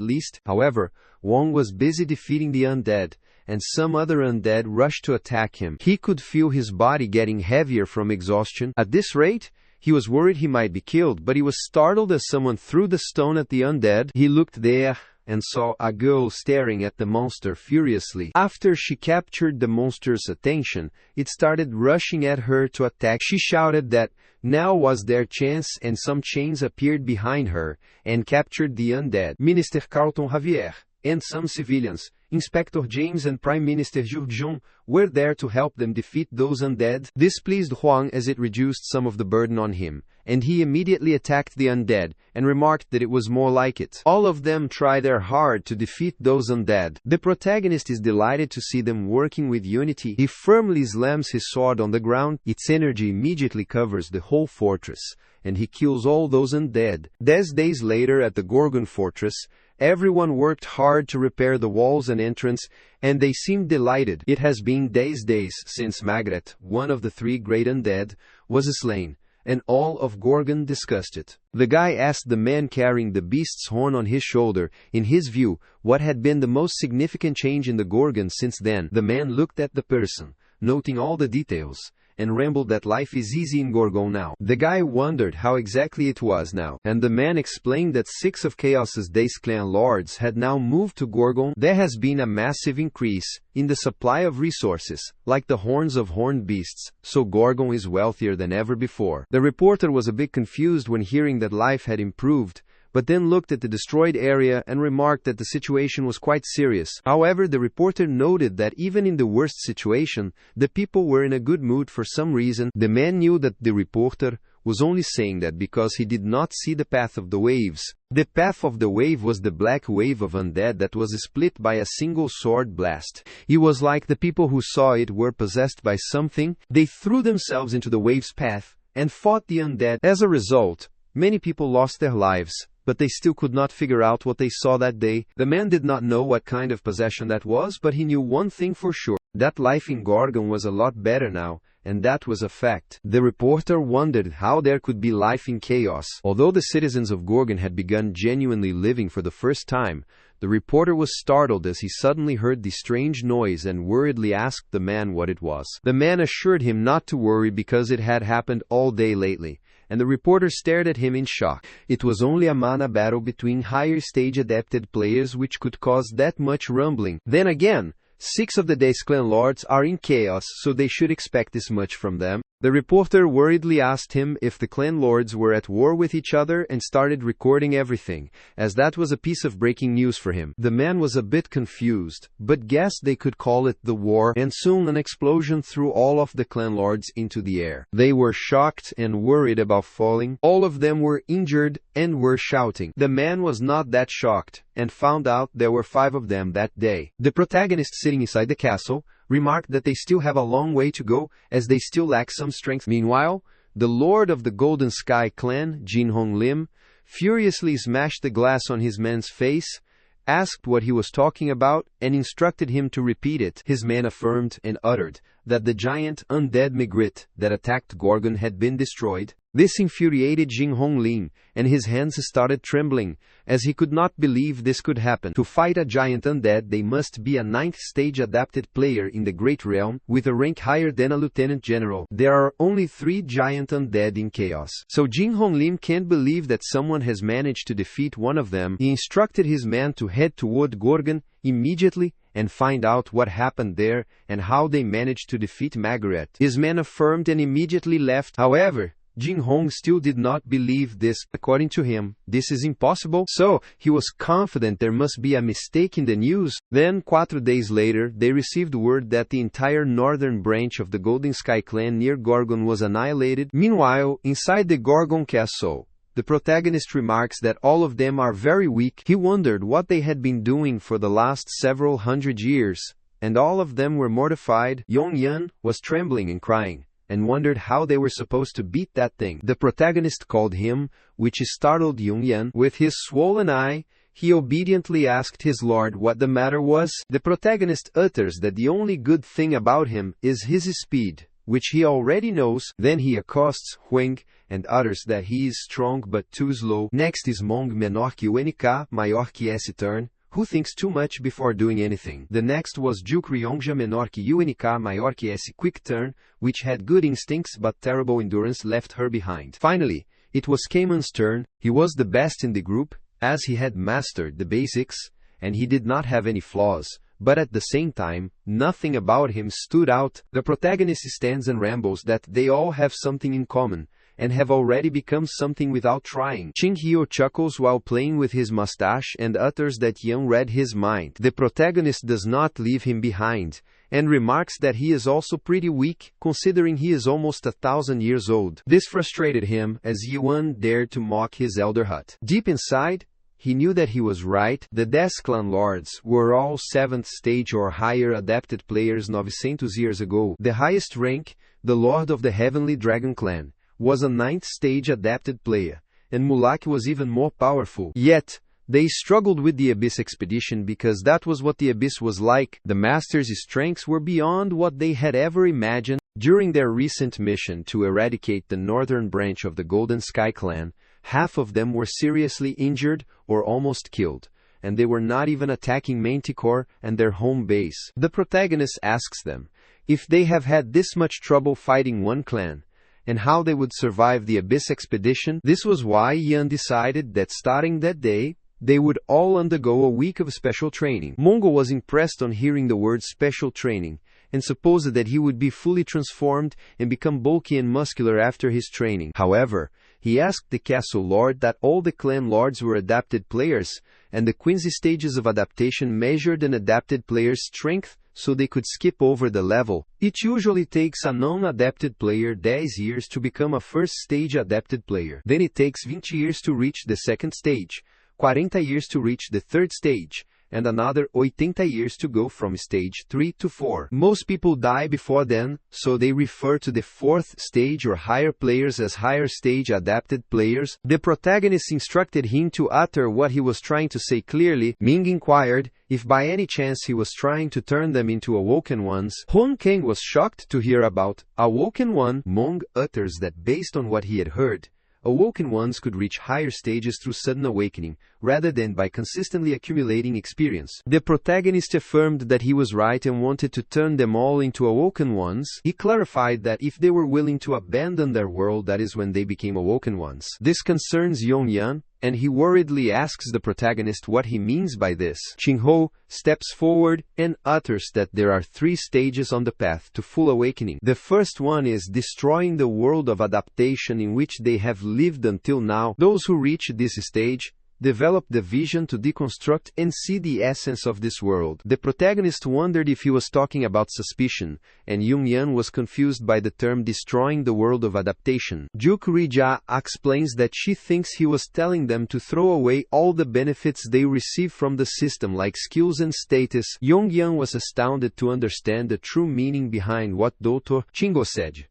S1: least. However, Wang was busy defeating the undead, and some other undead rushed to attack him. He could feel his body getting heavier from exhaustion. At this rate, he was worried he might be killed, but he was startled as someone threw the stone at the undead. He looked there and saw a girl staring at the monster furiously. After she captured the monster's attention, it started rushing at her to attack. She shouted that now was their chance, and some chains appeared behind her and captured the undead. Minister Carlton Javier and some civilians, Inspector James and Prime Minister Zhu Zhong, were there to help them defeat those undead. This pleased Huang as it reduced some of the burden on him, and he immediately attacked the undead and remarked that it was more like it. All of them try their hard to defeat those undead. The protagonist is delighted to see them working with unity. He firmly slams his sword on the ground. Its energy immediately covers the whole fortress, and he kills all those undead. 10 days later at the Gorgon fortress, everyone worked hard to repair the walls and entrance, and they seemed delighted. It has been days since Margaret, one of the 3 great undead, was slain, and all of Gorgon discussed it. The guy asked the man carrying the beast's horn on his shoulder, in his view, what had been the most significant change in the Gorgon since then. The man looked at the person, noting all the details, and rambled that life is easy in Gorgon now. The guy wondered how exactly it was now, and the man explained that 6 of Chaos's Days clan lords had now moved to Gorgon. There has been a massive increase in the supply of resources, like the horns of horned beasts, so Gorgon is wealthier than ever before. The reporter was a bit confused when hearing that life had improved, but then looked at the destroyed area and remarked that the situation was quite serious. However, the reporter noted that even in the worst situation, the people were in a good mood for some reason. The man knew that the reporter was only saying that because he did not see the path of the waves. The path of the wave was the black wave of undead that was split by a single sword blast. It was like the people who saw it were possessed by something. They threw themselves into the wave's path and fought the undead. As a result, many people lost their lives, but they still could not figure out what they saw that day. The man did not know what kind of possession that was, but he knew one thing for sure, that life in Gorgon was a lot better now, and that was a fact. The reporter wondered how there could be life in chaos. Although the citizens of Gorgon had begun genuinely living for the first time, the reporter was startled as he suddenly heard the strange noise and worriedly asked the man what it was. The man assured him not to worry because it had happened all day lately, and the reporter stared at him in shock. It was only a mana battle between higher stage adapted players which could cause that much rumbling. Then again, 6 of the Days clan lords are in chaos, so they should expect this much from them. The reporter worriedly asked him if the clan lords were at war with each other and started recording everything, as that was a piece of breaking news for him. The man was a bit confused, but guessed they could call it the war, and soon an explosion threw all of the clan lords into the air. They were shocked and worried about falling. All of them were injured and were shouting. The man was not that shocked, and found out there were 5 of them that day. The protagonist sitting inside the castle remarked that they still have a long way to go, as they still lack some strength. Meanwhile, the lord of the Golden Sky clan, Jin Hong Lim, furiously smashed the glass on his man's face, asked what he was talking about, and instructed him to repeat it. His man affirmed and uttered that the giant undead Megrit that attacked Gorgon had been destroyed. This infuriated Jin Hong Lim, and his hands started trembling, as he could not believe this could happen. To fight a giant undead, they must be a 9th stage adapted player in the Great Realm, with a rank higher than a lieutenant general. There are only 3 giant undead in Chaos, so Jin Hong Lim can't believe that someone has managed to defeat one of them. He instructed his man to head toward Gorgon immediately and find out what happened there and how they managed to defeat Margaret. His man affirmed and immediately left. However, Jin Hong still did not believe this. According to him, this is impossible, so he was confident there must be a mistake in the news. Then, 4 days later, they received word that the entire northern branch of the Golden Sky clan near Gorgon was annihilated. Meanwhile, inside the Gorgon castle, the protagonist remarks that all of them are very weak. He wondered what they had been doing for the last several hundred years, and all of them were mortified. Yong Yan was trembling and crying, and wondered how they were supposed to beat that thing. The protagonist called him, which startled Yong Yan. With his swollen eye, he obediently asked his lord what the matter was. The protagonist utters that the only good thing about him is his speed, which he already knows. Then he accosts Huang and utters that he is strong but too slow. Next is Mong menor que UNK, maior que S turn, who thinks too much before doing anything. The next was Juk Ryongja menor que UNK, maior que S quick turn, which had good instincts but terrible endurance left her behind. Finally, it was Cayman's turn. He was the best in the group, as he had mastered the basics, and he did not have any flaws. But at the same time, nothing about him stood out. The protagonist stands and rambles that they all have something in common, and have already become something without trying. Ching Hyo chuckles while playing with his mustache and utters that Yang read his mind. The protagonist does not leave him behind, and remarks that he is also pretty weak, considering he is almost 1,000 years old. This frustrated him, as Yuan dared to mock his elder hut. Deep inside, he knew that he was right. The Death Clan Lords were all 7th stage or higher adapted players 900 years ago. The highest rank, the Lord of the Heavenly Dragon Clan, was a 9th stage adapted player, and Mulak was even more powerful. Yet, they struggled with the Abyss expedition because that was what the Abyss was like. The Masters' strengths were beyond what they had ever imagined. During their recent mission to eradicate the northern branch of the Golden Sky clan, half of them were seriously injured or almost killed, and they were not even attacking Manticore and their home base. The protagonist asks them, if they have had this much trouble fighting one clan, and how they would survive the Abyss expedition. This was why Yan decided that starting that day, they would all undergo a week of special training. Mongo was impressed on hearing the word special training, and supposed that he would be fully transformed and become bulky and muscular after his training. However, he asked the castle lord that all the clan lords were adapted players, and the Quincy stages of adaptation measured an adapted player's strength, so they could skip over the level. It usually takes a non-adapted player 10 years to become a first-stage adapted player. Then it takes 20 years to reach the second stage, 40 years to reach the third stage, and another 80 years to go from stage 3 to 4. Most people die before then, so they refer to the fourth stage or higher players as higher stage adapted players. The protagonist instructed him to utter what he was trying to say clearly. Ming inquired if by any chance he was trying to turn them into awoken ones. Hon Kang was shocked to hear about awoken one. Mong utters that based on what he had heard, awoken ones could reach higher stages through sudden awakening, rather than by consistently accumulating experience. The protagonist affirmed that he was right and wanted to turn them all into awoken ones. He clarified that if they were willing to abandon their world, that is when they became awoken ones. This concerns Yongyan, and he worriedly asks the protagonist what he means by this. Qingho steps forward and utters that there are 3 stages on the path to full awakening. The first one is destroying the world of adaptation in which they have lived until now. Those who reach this stage develop the vision to deconstruct and see the essence of this world. The protagonist wondered if he was talking about suspicion, and Yongyan was confused by the term destroying the world of adaptation. Juk Rija explains that she thinks he was telling them to throw away all the benefits they receive from the system like skills and status. Yongyan was astounded to understand the true meaning behind what Dr. Chingo said.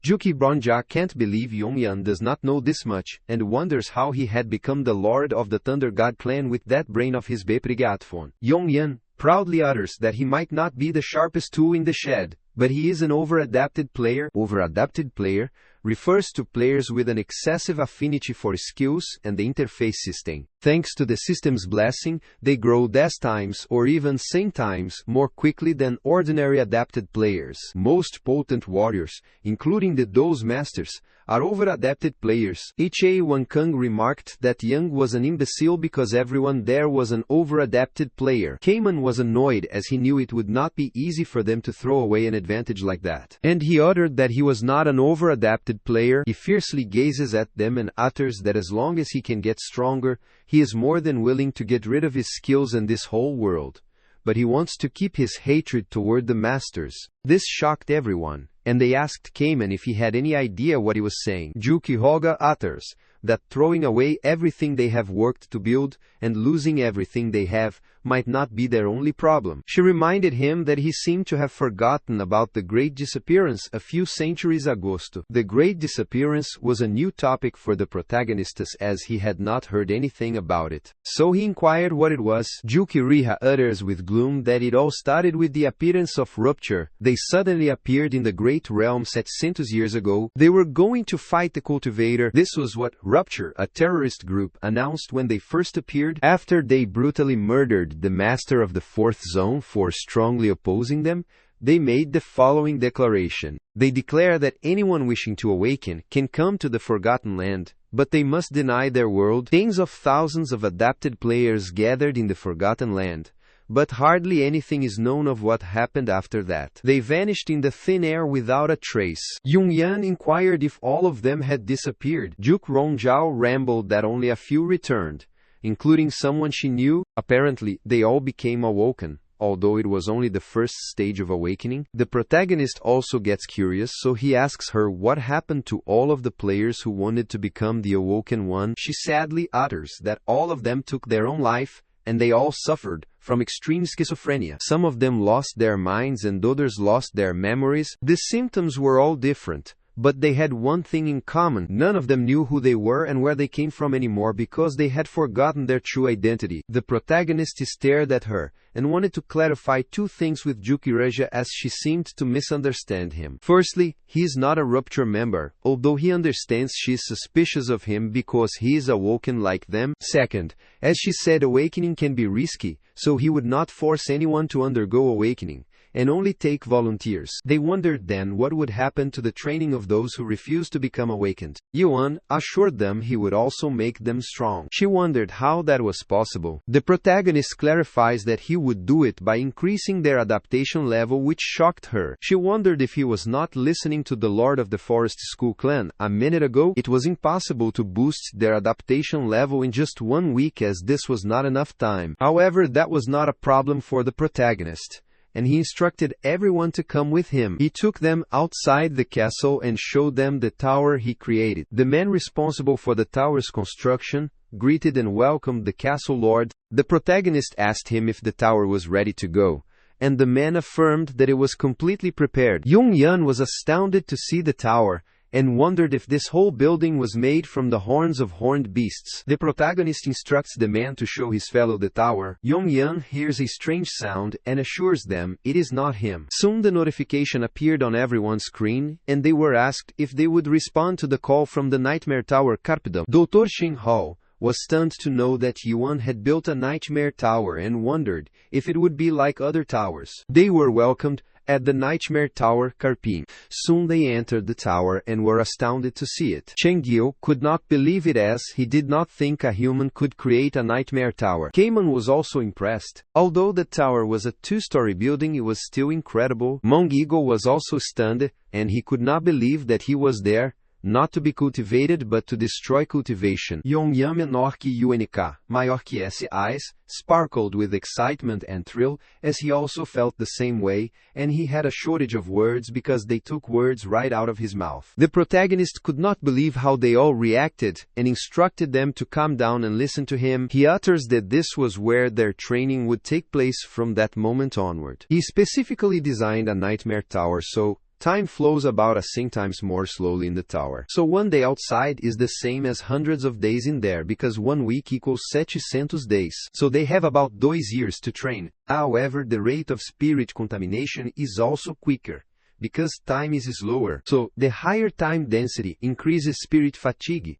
S1: Juki Bronja can't believe Yongyan does not know this much, and wonders how he had become the lord of the Thunder God clan with that brain of his beprigatphone. Yongyan proudly utters that he might not be the sharpest tool in the shed, but he is an over-adapted player. Over-adapted player refers to players with an excessive affinity for skills and the interface system. Thanks to the system's blessing, they grow 10 times or even 10 times more quickly than ordinary adapted players. Most potent warriors, including the Doze Masters, are over-adapted players. H.A. Wankang remarked that Yang was an imbecile because everyone there was an over-adapted player. Cayman was annoyed as he knew it would not be easy for them to throw away an advantage like that. And he uttered that he was not an over-adapted player. He fiercely gazes at them and utters that as long as he can get stronger, he is more than willing to get rid of his skills and this whole world. But he wants to keep his hatred toward the masters. This shocked everyone, and they asked Cayman if he had any idea what he was saying. Juki Hoga utters that throwing away everything they have worked to build and losing everything they have might not be their only problem. She reminded him that he seemed to have forgotten about the Great Disappearance a few centuries ago. The Great Disappearance was a new topic for the protagonist as he had not heard anything about it. So he inquired what it was. Juki Riha utters with gloom that it all started with the appearance of Rupture. They suddenly appeared in the Great Realm 700 years ago. They were going to fight the Cultivator. This was what Rupture, a terrorist group, announced when they first appeared, after they brutally murdered the master of the fourth zone for strongly opposing them. They made the following declaration. They declare that anyone wishing to awaken can come to the Forgotten Land, but they must deny their world. Tens of thousands of adapted players gathered in the Forgotten Land, but hardly anything is known of what happened after that. They vanished in the thin air without a trace. Yongyan inquired if all of them had disappeared. Juk Rongjao rambled that only a few returned, including someone she knew. Apparently, they all became awoken, although it was only the first stage of awakening. The protagonist also gets curious, so he asks her what happened to all of the players who wanted to become the awoken one. She sadly utters that all of them took their own life, and they all suffered from extreme schizophrenia. Some of them lost their minds and others lost their memories. The symptoms were all different, but they had one thing in common. None of them knew who they were and where they came from anymore because they had forgotten their true identity. The protagonist stared at her and wanted to clarify two things with Jukiraja as she seemed to misunderstand him. Firstly, he is not a Rupture member, although he understands she is suspicious of him because he is awoken like them. Second, as she said, awakening can be risky, so he would not force anyone to undergo awakening, and only take volunteers. They wondered then what would happen to the training of those who refused to become awakened. Yuan assured them he would also make them strong. She wondered how that was possible. The protagonist clarifies that he would do it by increasing their adaptation level, which shocked her. She wondered if he was not listening to the Lord of the Forest School clan. A minute ago, it was impossible to boost their adaptation level in just 1 week, as this was not enough time. However, that was not a problem for the protagonist, and he instructed everyone to come with him. He took them outside the castle and showed them the tower he created. The man responsible for the tower's construction greeted and welcomed the castle lord. The protagonist asked him if the tower was ready to go, and the man affirmed that it was completely prepared. Yun was astounded to see the tower, and wondered if this whole building was made from the horns of horned beasts. The protagonist instructs the man to show his fellow the tower. Yun hears a strange sound and assures them it is not him. Soon the notification appeared on everyone's screen, and they were asked if they would respond to the call from the Nightmare Tower Carpedum. Dr. Xinghao was stunned to know that Yuan had built a nightmare tower and wondered if it would be like other towers. They were welcomed at the Nightmare Tower Carpim. Soon they entered the tower and were astounded to see it. Chengyu could not believe it, as he did not think a human could create a nightmare tower. Cayman was also impressed. Although the tower was a 2-story building, it was still incredible. Mongigo was also stunned, and he could not believe that he was there, not to be cultivated but to destroy cultivation. Yongyan, menor que UNK, maior que S eyes, sparkled with excitement and thrill, as he also felt the same way, and he had a shortage of words because they took words right out of his mouth. The protagonist could not believe how they all reacted, and instructed them to calm down and listen to him. He utters that this was where their training would take place from that moment onward. He specifically designed a nightmare tower so time flows about a 100 times more slowly in the tower. So 1 day outside is the same as hundreds of days in there, because 1 week equals 700 days. So they have about 2 years to train. However, the rate of spirit contamination is also quicker, because time is slower. So the higher time density increases spirit fatigue.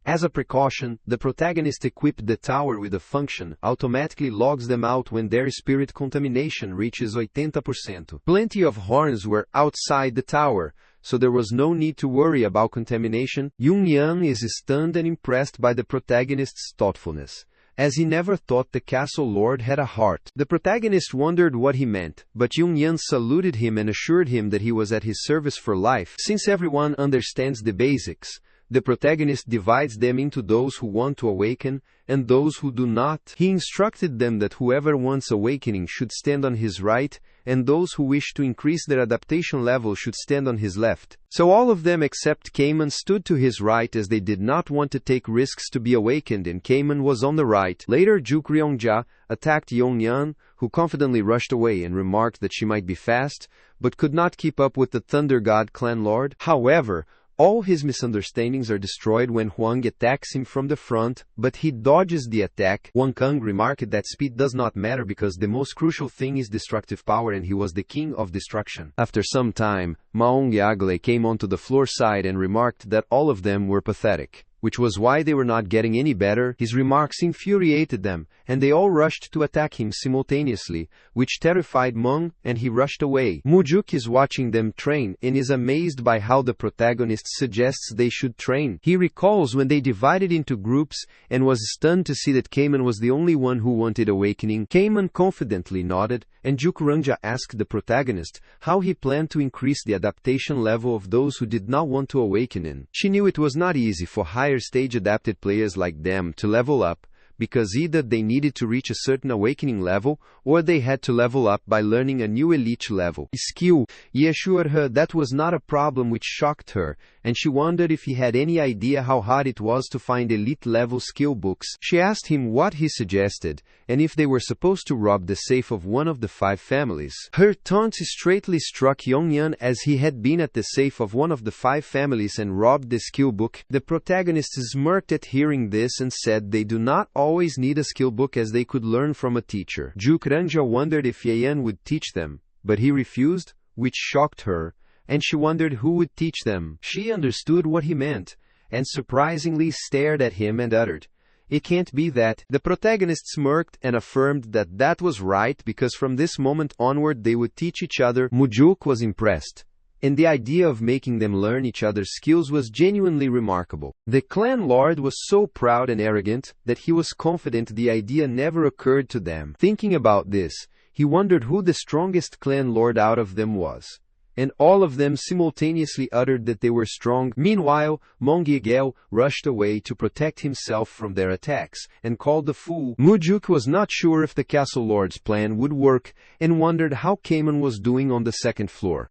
S1: As a precaution, the protagonist equipped the tower with a function automatically logs them out when their spirit contamination reaches 80%. Plenty of horns were outside the tower, so there was no need to worry about contamination. Yun is stunned and impressed by the protagonist's thoughtfulness, as he never thought the castle lord had a heart. The protagonist wondered what he meant, but Yun saluted him and assured him that he was at his service for life. Since everyone understands the basics, the protagonist divides them into those who want to awaken and those who do not. He instructed them that whoever wants awakening should stand on his right, and those who wish to increase their adaptation level should stand on his left. So all of them except Cayman stood to his right, as they did not want to take risks to be awakened, and Cayman was on the right. Later, Juk Ryongja attacked Yongyan, who confidently rushed away and remarked that she might be fast, but could not keep up with the Thunder God clan lord. However, all his misunderstandings are destroyed when Huang attacks him from the front, but he dodges the attack. Wang Kang remarked that speed does not matter because the most crucial thing is destructive power, and he was the king of destruction. After some time, Maong Yagle came onto the floor side and remarked that all of them were pathetic, which was why they were not getting any better. His remarks infuriated them, and they all rushed to attack him simultaneously, which terrified Meng, and he rushed away. Mujuk is watching them train and is amazed by how the protagonist suggests they should train. He recalls when they divided into groups and was stunned to see that Cayman was the only one who wanted awakening. Cayman confidently nodded, and Jukurangja asked the protagonist how he planned to increase the adaptation level of those who did not want to awaken in. She knew it was not easy for higher stage adapted players like them to level up, because either they needed to reach a certain awakening level, or they had to level up by learning a new elite level skill. He assured her that was not a problem, which shocked her, and she wondered if he had any idea how hard it was to find elite level skill books. She asked him what he suggested, and if they were supposed to rob the safe of one of the 5 families. Her taunt straightly struck Yongyan, as he had been at the safe of one of the 5 families and robbed the skill book. The protagonist smirked at hearing this and said they do not always need a skill book, as they could learn from a teacher. Jukranja wondered if Yayan would teach them, but he refused, which shocked her, and she wondered who would teach them. She understood what he meant, and surprisingly stared at him and uttered, It can't be that." The protagonist smirked and affirmed that that was right because from this moment onward they would teach each other. Mujuk was impressed, and the idea of making them learn each other's skills was genuinely remarkable. The clan lord was so proud and arrogant that he was confident the idea never occurred to them. Thinking about this, he wondered who the strongest clan lord out of them was. And all of them simultaneously uttered that they were strong. Meanwhile, Mongiegel rushed away to protect himself from their attacks, and called the fool. Mujuk was not sure if the castle lord's plan would work, and wondered how Cayman was doing on the second floor.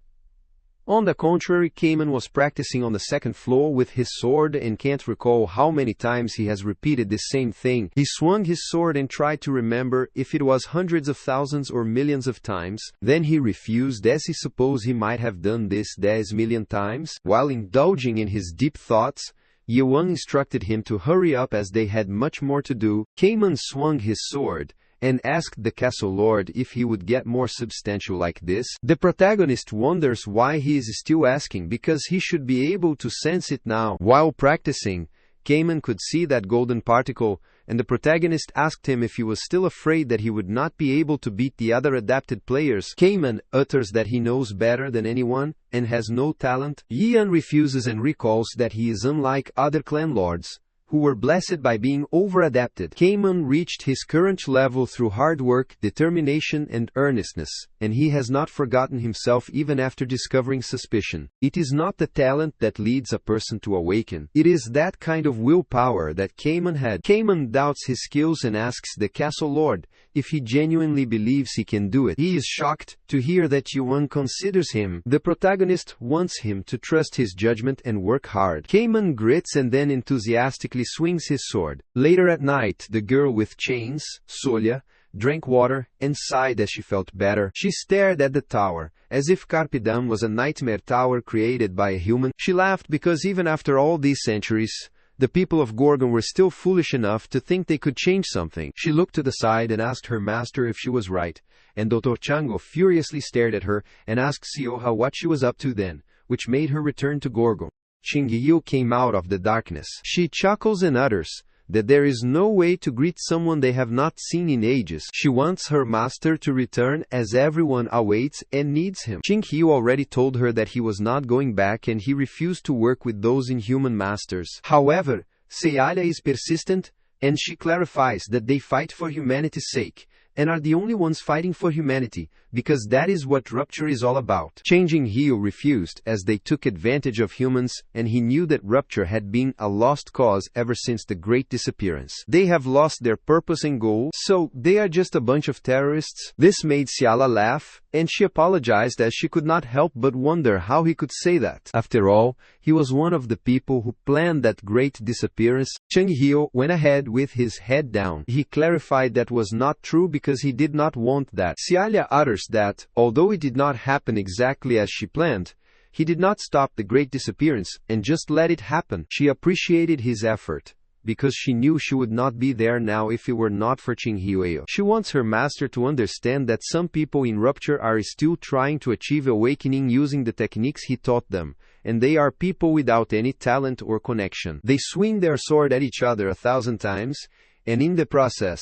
S1: On the contrary, Cayman was practicing on the second floor with his sword and can't recall how many times he has repeated the same thing. He swung his sword and tried to remember if it was hundreds of thousands or millions of times. Then he refused, as he supposed he might have done this 10,000,000 times. While indulging in his deep thoughts, Yuan instructed him to hurry up as they had much more to do. Cayman swung his sword and asked the castle lord if he would get more substantial like this. The protagonist wonders why he is still asking, because he should be able to sense it now. While practicing, Cayman could see that golden particle, and the protagonist asked him if he was still afraid that he would not be able to beat the other adapted players. Cayman utters that he knows better than anyone, and has no talent. Yian refuses and recalls that he is unlike other clan lords, who were blessed by being over-adapted. Cayman reached his current level through hard work, determination, and earnestness, and he has not forgotten himself even after discovering suspicion. It is not the talent that leads a person to awaken. It is that kind of willpower that Cayman had. Cayman doubts his skills and asks the castle lord if he genuinely believes he can do it. He is shocked to hear that Yuan considers him. The protagonist wants him to trust his judgment and work hard. Cayman grits and then enthusiastically swings his sword. Later at night, the girl with chains, Solia, drank water and sighed as she felt better. She stared at the tower, as if Carpe Diem was a nightmare tower created by a human. She laughed because even after all these centuries, the people of Gorgon were still foolish enough to think they could change something. She looked to the side and asked her master if she was right, and Dr. Chango furiously stared at her and asked Sioha what she was up to then, which made her return to Gorgon. Qingyu came out of the darkness. She chuckles and utters that there is no way to greet someone they have not seen in ages. She wants her master to return as everyone awaits and needs him. Qingyu already told her that he was not going back and he refused to work with those inhuman masters. However, Sealia is persistent, and she clarifies that they fight for humanity's sake, and are the only ones fighting for humanity, because that is what Rupture is all about. Qingyu refused, as they took advantage of humans, and he knew that Rupture had been a lost cause ever since the Great Disappearance. They have lost their purpose and goal, so they are just a bunch of terrorists. This made Ciala laugh, and she apologized as she could not help but wonder how he could say that. After all, he was one of the people who planned that Great Disappearance. Qingyu went ahead with his head down. He clarified that was not true because he did not want that. Cialia utters that, although it did not happen exactly as she planned, he did not stop the Great Disappearance and just let it happen. She appreciated his effort, because she knew she would not be there now if it were not for Qingyu. She wants her master to understand that some people in Rupture are still trying to achieve awakening using the techniques he taught them, and they are people without any talent or connection. They swing their sword at each other 1,000 times, and in the process,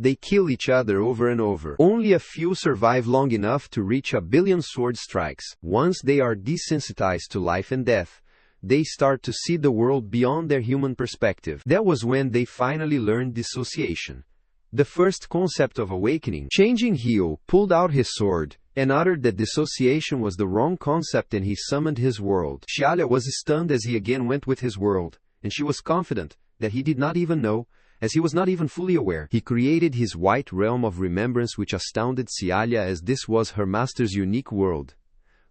S1: they kill each other over and over. Only a few survive long enough to reach 1,000,000,000 sword strikes. Once they are desensitized to life and death, they start to see the world beyond their human perspective. That was when they finally learned dissociation, the first concept of awakening. Qingyu pulled out his sword and uttered that dissociation was the wrong concept, and he summoned his world. Xialia was stunned as he again went with his world, and she was confident that he did not even know, as he was not even fully aware. He created his white realm of remembrance, which astounded Cialia, as this was her master's unique world,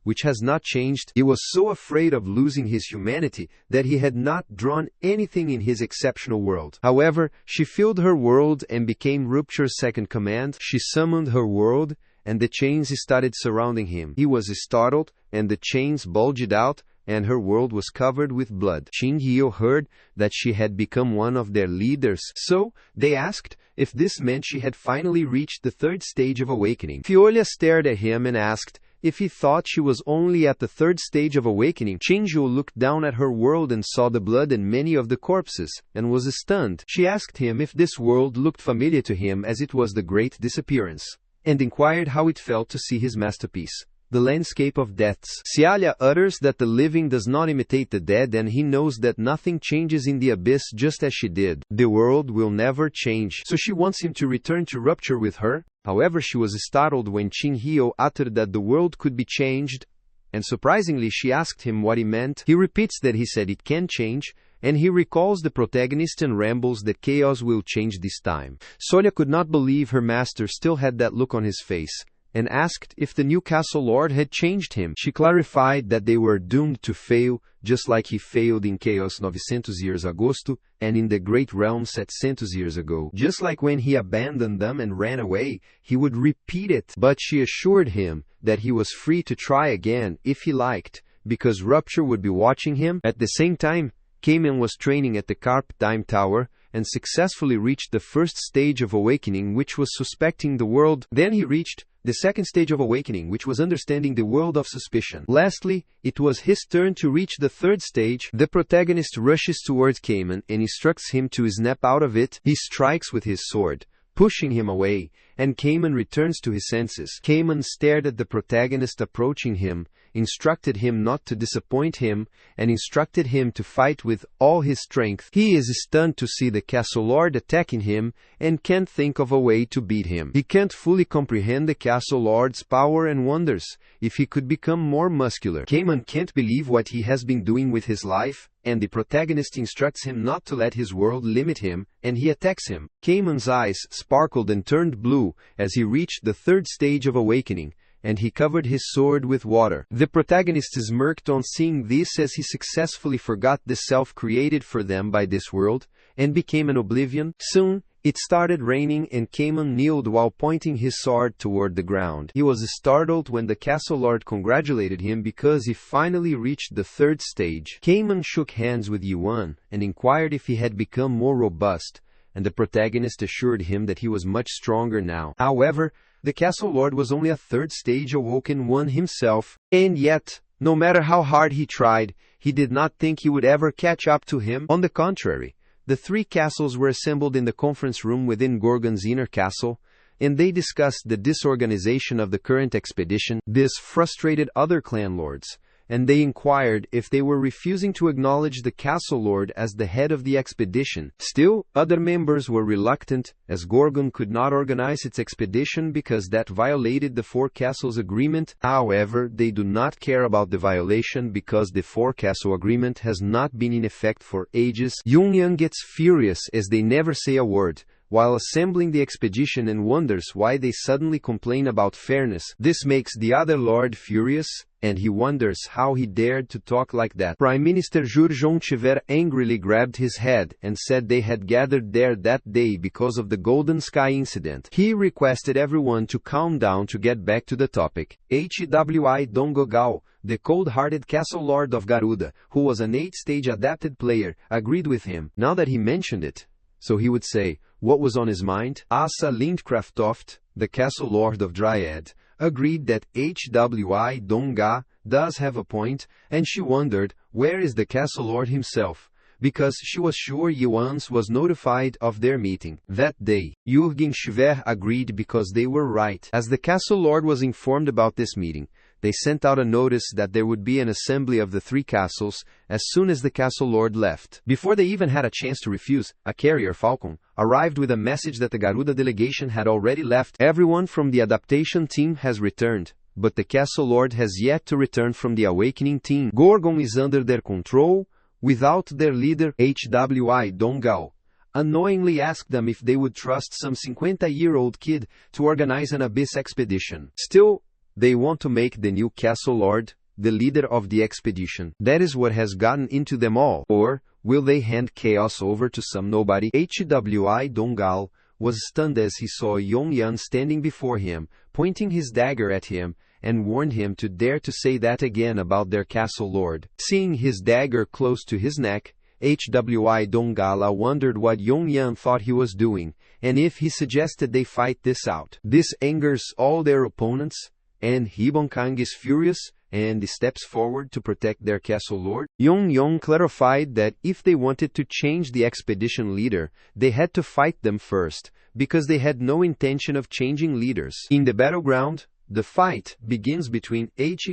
S1: which has not changed. He was so afraid of losing his humanity that he had not drawn anything in his exceptional world. However, she filled her world and became Rupture's second command. She summoned her world, and the chains started surrounding him. He was startled, and the chains bulged out, and her world was covered with blood. Shinhyo heard that she had become one of their leaders, so they asked if this meant she had finally reached the third stage of awakening. Fiolia stared at him and asked if he thought she was only at the third stage of awakening. Shinjo looked down at her world and saw the blood and many of the corpses, and was stunned. She asked him if this world looked familiar to him as it was the Great Disappearance, and inquired how it felt to see his masterpiece, the landscape of deaths. Cialia utters that the living does not imitate the dead, and he knows that nothing changes in the abyss just as she did. The world will never change, so she wants him to return to rupture with her. However, she was startled when Shinhyo uttered that the world could be changed, and surprisingly she asked him what he meant. He repeats that he said it can change, and he recalls the protagonist and rambles that chaos will change this time. Sonia could not believe her master still had that look on his face, and asked if the new castle lord had changed him. She clarified that they were doomed to fail, just like he failed in Chaos 900 years agosto, and in the Great Realm 700 years ago. Just like when he abandoned them and ran away, he would repeat it. But she assured him that he was free to try again if he liked, because Rupture would be watching him. At the same time, Cayman was training at the Carp Time Tower, and successfully reached the first stage of awakening, which was suspecting the world. Then he reached the second stage of awakening, which was understanding the world of suspicion. Lastly, it was his turn to reach the third stage. The protagonist rushes towards Cayman and instructs him to snap out of it. He strikes with his sword, pushing him away, and Cayman returns to his senses. Cayman stared at the protagonist approaching him, instructed him not to disappoint him, and instructed him to fight with all his strength. He is stunned to see the castle lord attacking him, and can't think of a way to beat him. He can't fully comprehend the castle lord's power and wonders if he could become more muscular. Cayman can't believe what he has been doing with his life, and the protagonist instructs him not to let his world limit him, and he attacks him. Cayman's eyes sparkled and turned blue as he reached the third stage of awakening, and he covered his sword with water. The protagonist smirked on seeing this as he successfully forgot the self created for them by this world, and became an oblivion. Soon, it started raining, and Cayman kneeled while pointing his sword toward the ground. He was startled when the castle lord congratulated him because he finally reached the third stage. Cayman shook hands with Yuan, and inquired if he had become more robust, and the protagonist assured him that he was much stronger now. However, the castle lord was only a third stage awoken one himself, and yet, no matter how hard he tried, he did not think he would ever catch up to him. On the contrary, the three castles were assembled in the conference room within Gorgon's inner castle, and they discussed the disorganization of the current expedition. This frustrated other clan lords, and they inquired if they were refusing to acknowledge the castle lord as the head of the expedition. Still, other members were reluctant, as Gorgon could not organize its expedition because that violated the Four Castles Agreement. However, they do not care about the violation because the Four Castle Agreement has not been in effect for ages. Yungyang gets furious as they never say a word, while assembling the expedition, and wonders why they suddenly complain about fairness. This makes the other lord furious, and he wonders how he dared to talk like that. Prime Minister Jurjon Chiver angrily grabbed his head and said they had gathered there that day because of the Golden Sky incident. He requested everyone to calm down to get back to the topic. Hwi Dongogao, the cold-hearted castle lord of Garuda, who was an 8-stage adapted player, agreed with him. Now that he mentioned it, so he would say what was on his mind. Asa Lindkraftoft, the castle lord of Dryad, agreed that Hwi Donga does have a point, and she wondered, where is the castle lord himself? Because she was sure Yuans was notified of their meeting. That day, Jurgen Schwer agreed because they were right. As the castle lord was informed about this meeting, they sent out a notice that there would be an assembly of the three castles as soon as the castle lord left. Before they even had a chance to refuse, a carrier, Falcon, arrived with a message that the Garuda delegation had already left. Everyone from the adaptation team has returned, but the castle lord has yet to return from the awakening team. Gorgon is under their control, without their leader. Hwi Dongao unknowingly asked them if they would trust some 50-year-old kid to organize an abyss expedition. Still, they want to make the new castle lord the leader of the expedition. That is what has gotten into them all. Or will they hand chaos over to some nobody? Hwi Dongal was stunned as he saw Yongyan standing before him, pointing his dagger at him, and warned him to dare to say that again about their castle lord. Seeing his dagger close to his neck, Hwi Dongala wondered what Yongyan thought he was doing, and if he suggested they fight this out. This angers all their opponents, and Hibonkang is furious, and steps forward to protect their castle lord. Yong clarified that if they wanted to change the expedition leader, they had to fight them first, because they had no intention of changing leaders. In the battleground, the fight begins between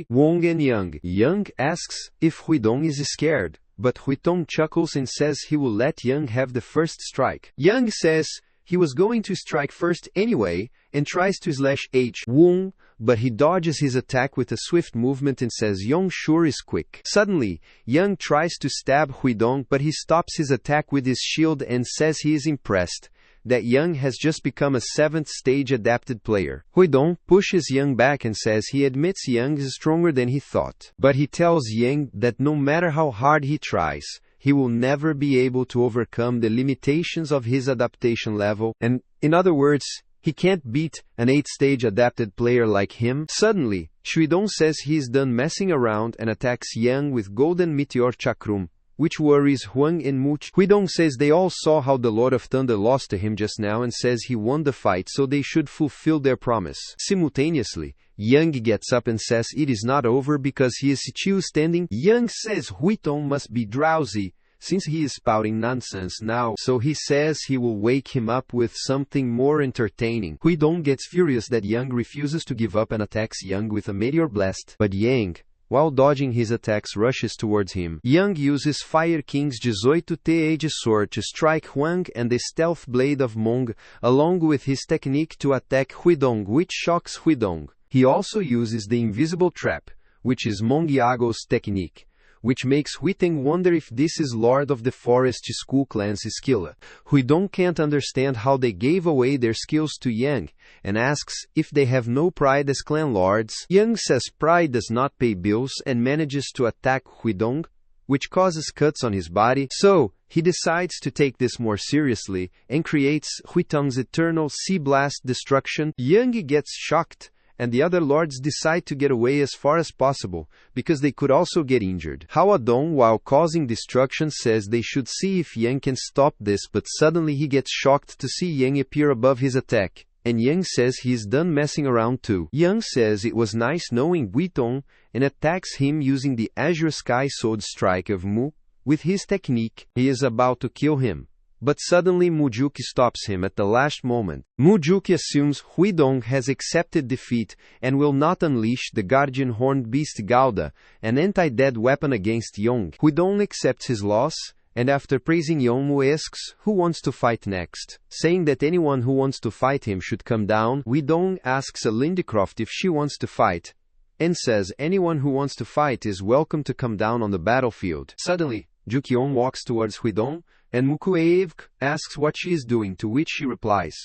S1: Wong and Yang. Yang asks if Huidong is scared, but Huitong chuckles and says he will let Yang have the first strike. Yang says he was going to strike first anyway, and tries to slash Wong, but he dodges his attack with a swift movement and says Yang sure is quick. Suddenly, Yang tries to stab Huidong, but he stops his attack with his shield and says he is impressed that Yang has just become a 7th stage adapted player. Huidong pushes Yang back and says he admits Yang is stronger than he thought. But he tells Yang that no matter how hard he tries, he will never be able to overcome the limitations of his adaptation level, and, in other words, he can't beat an 8th-stage adapted player like him. Suddenly, Huidong says he is done messing around and attacks Yang with Golden Meteor Chakram, which worries Huang and Much. Huidong says they all saw how the Lord of Thunder lost to him just now and says he won the fight, so they should fulfill their promise. Simultaneously, Yang gets up and says it is not over because he is still standing. Yang says Huitong must be drowsy, since he is spouting nonsense now, so he says he will wake him up with something more entertaining. Huidong gets furious that Yang refuses to give up and attacks Yang with a Meteor Blast, but Yang, while dodging his attacks, rushes towards him. Yang uses Fire King's 18th sword to strike Huang and the Stealth Blade of Mong, along with his technique to attack Huidong, which shocks Huidong. He also uses the Invisible Trap, which is Mong Yago's technique, which makes Huiteng wonder if this is Lord of the Forest School Clan's skill. Huidong can't understand how they gave away their skills to Yang, and asks if they have no pride as clan lords. Yang says pride does not pay bills and manages to attack Huidong, which causes cuts on his body, so he decides to take this more seriously and creates Huitong's Eternal Sea Blast Destruction. Yang gets shocked, and the other lords decide to get away as far as possible, because they could also get injured. Hua Dong, while causing destruction, says they should see if Yang can stop this, but suddenly he gets shocked to see Yang appear above his attack, and Yang says he is done messing around too. Yang says it was nice knowing Huitong, and attacks him using the Azure Sky Sword Strike of Mu. With his technique, he is about to kill him, but suddenly Mujuki stops him at the last moment. Mujuki assumes Huidong has accepted defeat and will not unleash the Guardian Horned Beast Gauda, an anti-dead weapon against Yong. Huidong accepts his loss, and after praising Yongmu asks who wants to fight next. Saying that anyone who wants to fight him should come down, Huidong asks Lindicroft if she wants to fight, and says anyone who wants to fight is welcome to come down on the battlefield. Suddenly, Jukion walks towards Huidong, and Mukuevk asks what she is doing, to which she replies,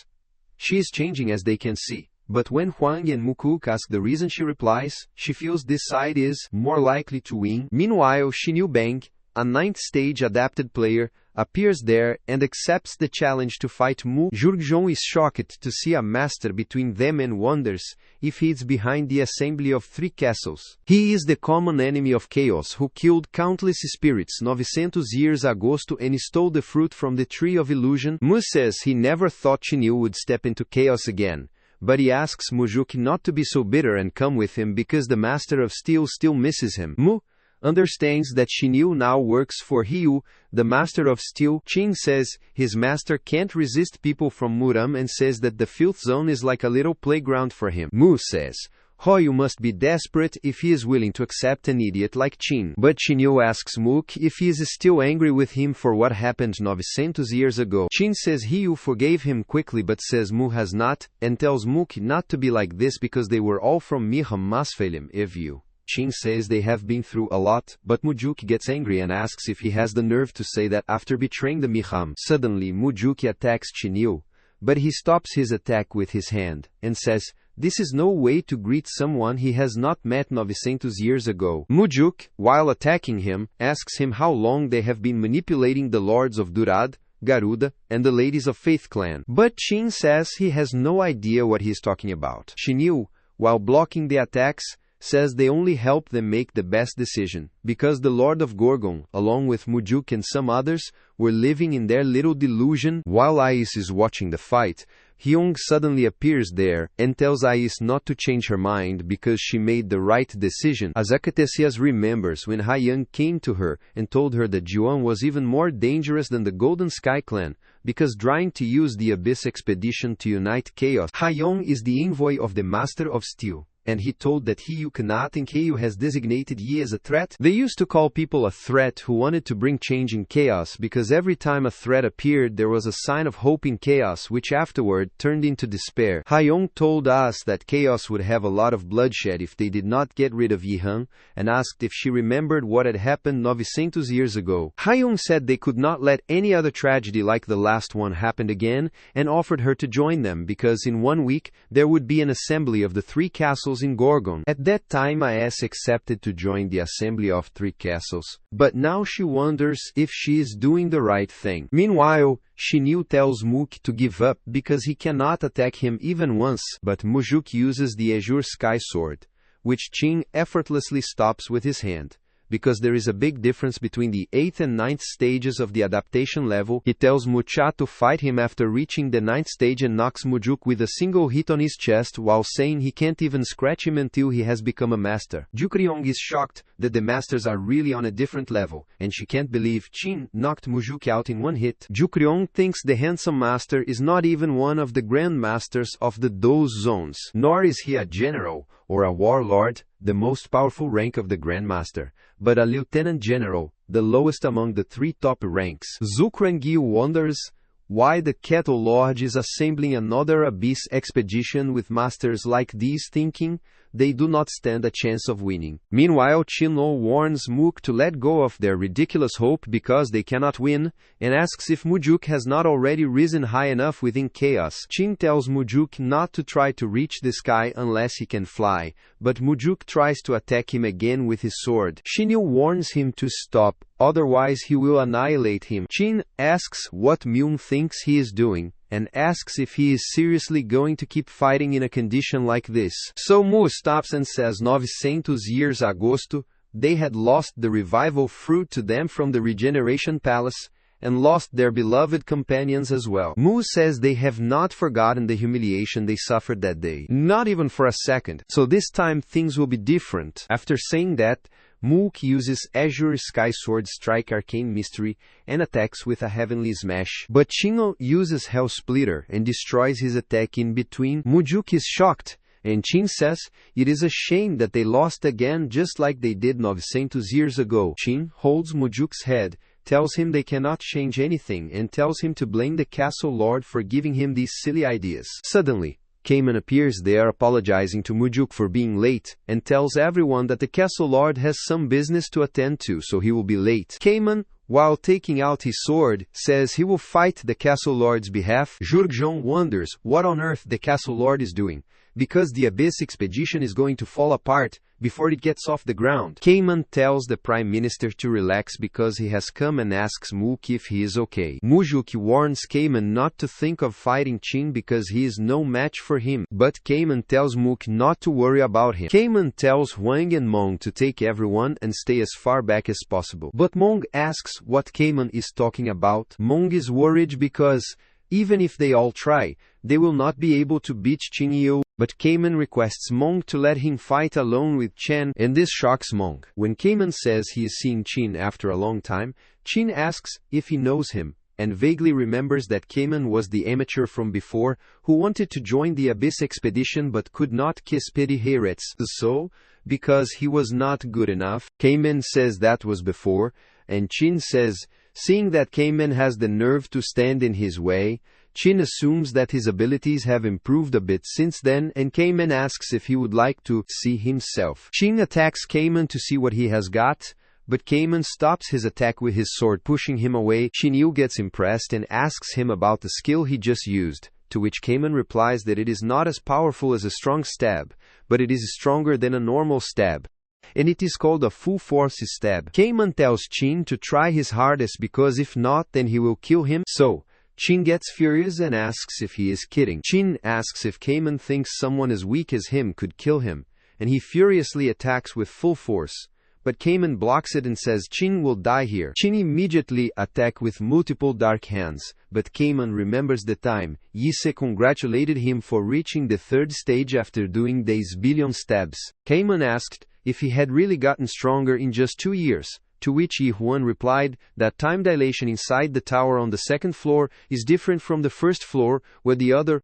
S1: she is changing as they can see. But when Huang and Mukuk ask the reason, she replies, she feels this side is more likely to win. Meanwhile, Xinyu Bang, a 9th stage adapted player, appears there and accepts the challenge to fight Mu. Zhurgzhong is shocked to see a master between them and wonders if he is behind the assembly of 3 castles. He is the common enemy of chaos who killed countless spirits 900 years ago and stole the fruit from the tree of illusion. Mu says he never thought Xinyu would step into chaos again, but he asks Mujuki not to be so bitter and come with him because the Master of Steel still misses him. Mu understands that Xinyu now works for Hiyu, the Master of Steel. Qing says his master can't resist people from Muram and says that the filth zone is like a little playground for him. Mu says Hoyu must be desperate if he is willing to accept an idiot like Qin. But Xinyu asks Mook if he is still angry with him for what happened 900 years ago. Qin says Hiyu forgave him quickly but says Mu has not, and tells Mook not to be like this because they were all from Miham Masfelim Evu. Qin says they have been through a lot, but Mujuki gets angry and asks if he has the nerve to say that after betraying the Miham. Suddenly Mujuki attacks Xinyu, but he stops his attack with his hand, and says, this is no way to greet someone he has not met 900 years ago. Mujuk, while attacking him, asks him how long they have been manipulating the lords of Durad, Garuda, and the ladies of Faith Clan. But Qin says he has no idea what he is talking about. Xinyu, while blocking the attacks, says they only help them make the best decision, because the Lord of Gorgon, along with Mujuk and some others, were living in their little delusion. While Ais is watching the fight, Hyung suddenly appears there, and tells Ais not to change her mind because she made the right decision. Azakatesias remembers when Hyung came to her and told her that Juan was even more dangerous than the Golden Sky Clan, because trying to use the Abyss expedition to unite chaos. Hyung is the envoy of the Master of Steel, and he told that Hiyu cannot think Hiyu has designated Yi as a threat. They used to call people a threat who wanted to bring change in chaos, because every time a threat appeared there was a sign of hope in chaos, which afterward turned into despair. Hyung told us that chaos would have a lot of bloodshed if they did not get rid of Yi-han, and asked if she remembered what had happened 900 years ago. Hyung said they could not let any other tragedy like the last one happen again, and offered her to join them because in 1 week there would be an assembly of the 3 castles in Gorgon. At that time Is accepted to join the assembly of 3 castles, but now she wonders if she is doing the right thing. Meanwhile, Shinyu tells Mook to give up because he cannot attack him even once, but Mujuk uses the Azure Sky Sword, which Chin effortlessly stops with his hand. Because there is a big difference between the 8th and 9th stages of the adaptation level, he tells Mucha to fight him after reaching the 9th stage and knocks Mujuk with a single hit on his chest while saying he can't even scratch him until he has become a master. Jukryong is shocked that the masters are really on a different level, and she can't believe Chin knocked Mujuk out in 1 hit. Jukryong thinks the handsome master is not even one of the Grand Masters of the Dose Zones, nor is he a general or a warlord, the most powerful rank of the Grandmaster, but a lieutenant general, the lowest among the 3 top ranks. Zukrangil wonders why the Cattle Lord is assembling another Abyss expedition with masters like these, thinking they do not stand a chance of winning. Meanwhile, Chinlo warns Mook to let go of their ridiculous hope because they cannot win, and asks if Mujuk has not already risen high enough within chaos. Chin tells Mujuk not to try to reach the sky unless he can fly, but Mujuk tries to attack him again with his sword. Shinyu warns him to stop, otherwise he will annihilate him. Chin asks what Myung thinks he is doing, and asks if he is seriously going to keep fighting in a condition like this. So Mu stops and says 900 years agosto, they had lost the revival fruit to them from the regeneration palace, and lost their beloved companions as well. Mu says they have not forgotten the humiliation they suffered that day, not even for a second, so this time things will be different. After saying that, Mook uses Azure Sky Sword Strike Arcane Mystery and attacks with a Heavenly Smash, but Chinlo uses Hell Splitter and destroys his attack in between. Mujuk is shocked, and Chin says it is a shame that they lost again just like they did 900 years ago. Chin holds Mujuk's head, tells him they cannot change anything, and tells him to blame the Castle Lord for giving him these silly ideas. Suddenly, Cayman appears there apologizing to Mujuk for being late, and tells everyone that the Castle Lord has some business to attend to, so he will be late. Cayman, while taking out his sword, says he will fight the Castle Lord's behalf. Jurgjong wonders what on earth the Castle Lord is doing, because the Abyss expedition is going to fall apart before it gets off the ground. Cayman tells the Prime Minister to relax because he has come and asks Mook if he is okay. Mujuk warns Cayman not to think of fighting Chin because he is no match for him, but Cayman tells Mook not to worry about him. Cayman tells Huang and Mong to take everyone and stay as far back as possible, but Mong asks what Cayman is talking about. Mong is worried because even if they all try, they will not be able to beat Chinyo, but Cayman requests Mong to let him fight alone with Chen, and this shocks Mong. When Cayman says he is seeing Chin after a long time, Chin asks if he knows him, and vaguely remembers that Cayman was the amateur from before, who wanted to join the Abyss expedition but could not kiss Pity Hayretz, so, because he was not good enough. Cayman says that was before, and Chin says, seeing that Cayman has the nerve to stand in his way, Chin assumes that his abilities have improved a bit since then, and Cayman asks if he would like to see himself. Chin attacks Cayman to see what he has got, but Cayman stops his attack with his sword, pushing him away. Shinyu gets impressed and asks him about the skill he just used, to which Cayman replies that it is not as powerful as a strong stab, but it is stronger than a normal stab, and it is called a full-force stab. Cayman tells Chin to try his hardest because if not, then he will kill him, so Chin gets furious and asks if he is kidding. Chin asks if Kamen thinks someone as weak as him could kill him, and he furiously attacks with full force. But Kamen blocks it and says Chin will die here. Chin immediately attacks with multiple dark hands, but Kamen remembers the time Yise congratulated him for reaching the third stage after doing these billion stabs. Kamen asked if he had really gotten stronger in just 2 years, to which Yi-Huan replied that time dilation inside the tower on the second floor is different from the first floor, where the other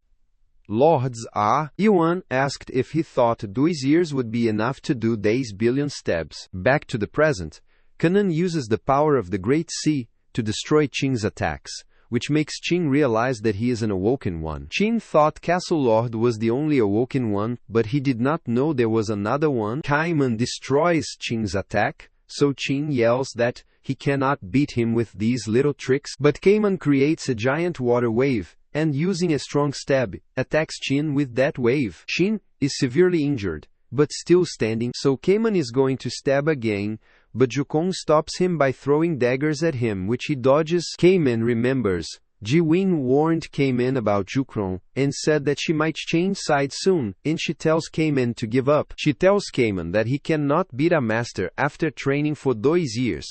S1: lords are. Yi-Huan asked if he thought 2 years would be enough to do these billion stabs. Back to the present, Kanan uses the power of the Great Sea to destroy Chin's attacks, which makes Chin realize that he is an awoken one. Chin thought Castle Lord was the only awoken one, but he did not know there was another one. Kamen destroys Chin's attack, so Chin yells that he cannot beat him with these little tricks. But Kamen creates a giant water wave, and using a strong stab, attacks Chin with that wave. Chin is severely injured, but still standing, so Kamen is going to stab again, but Jukong stops him by throwing daggers at him, which he dodges. Kamen remembers Ji-Wing warned Kamen about Jukong, and said that she might change sides soon, and she tells Kamen to give up. She tells Kamen that he cannot beat a master after training for 2 years,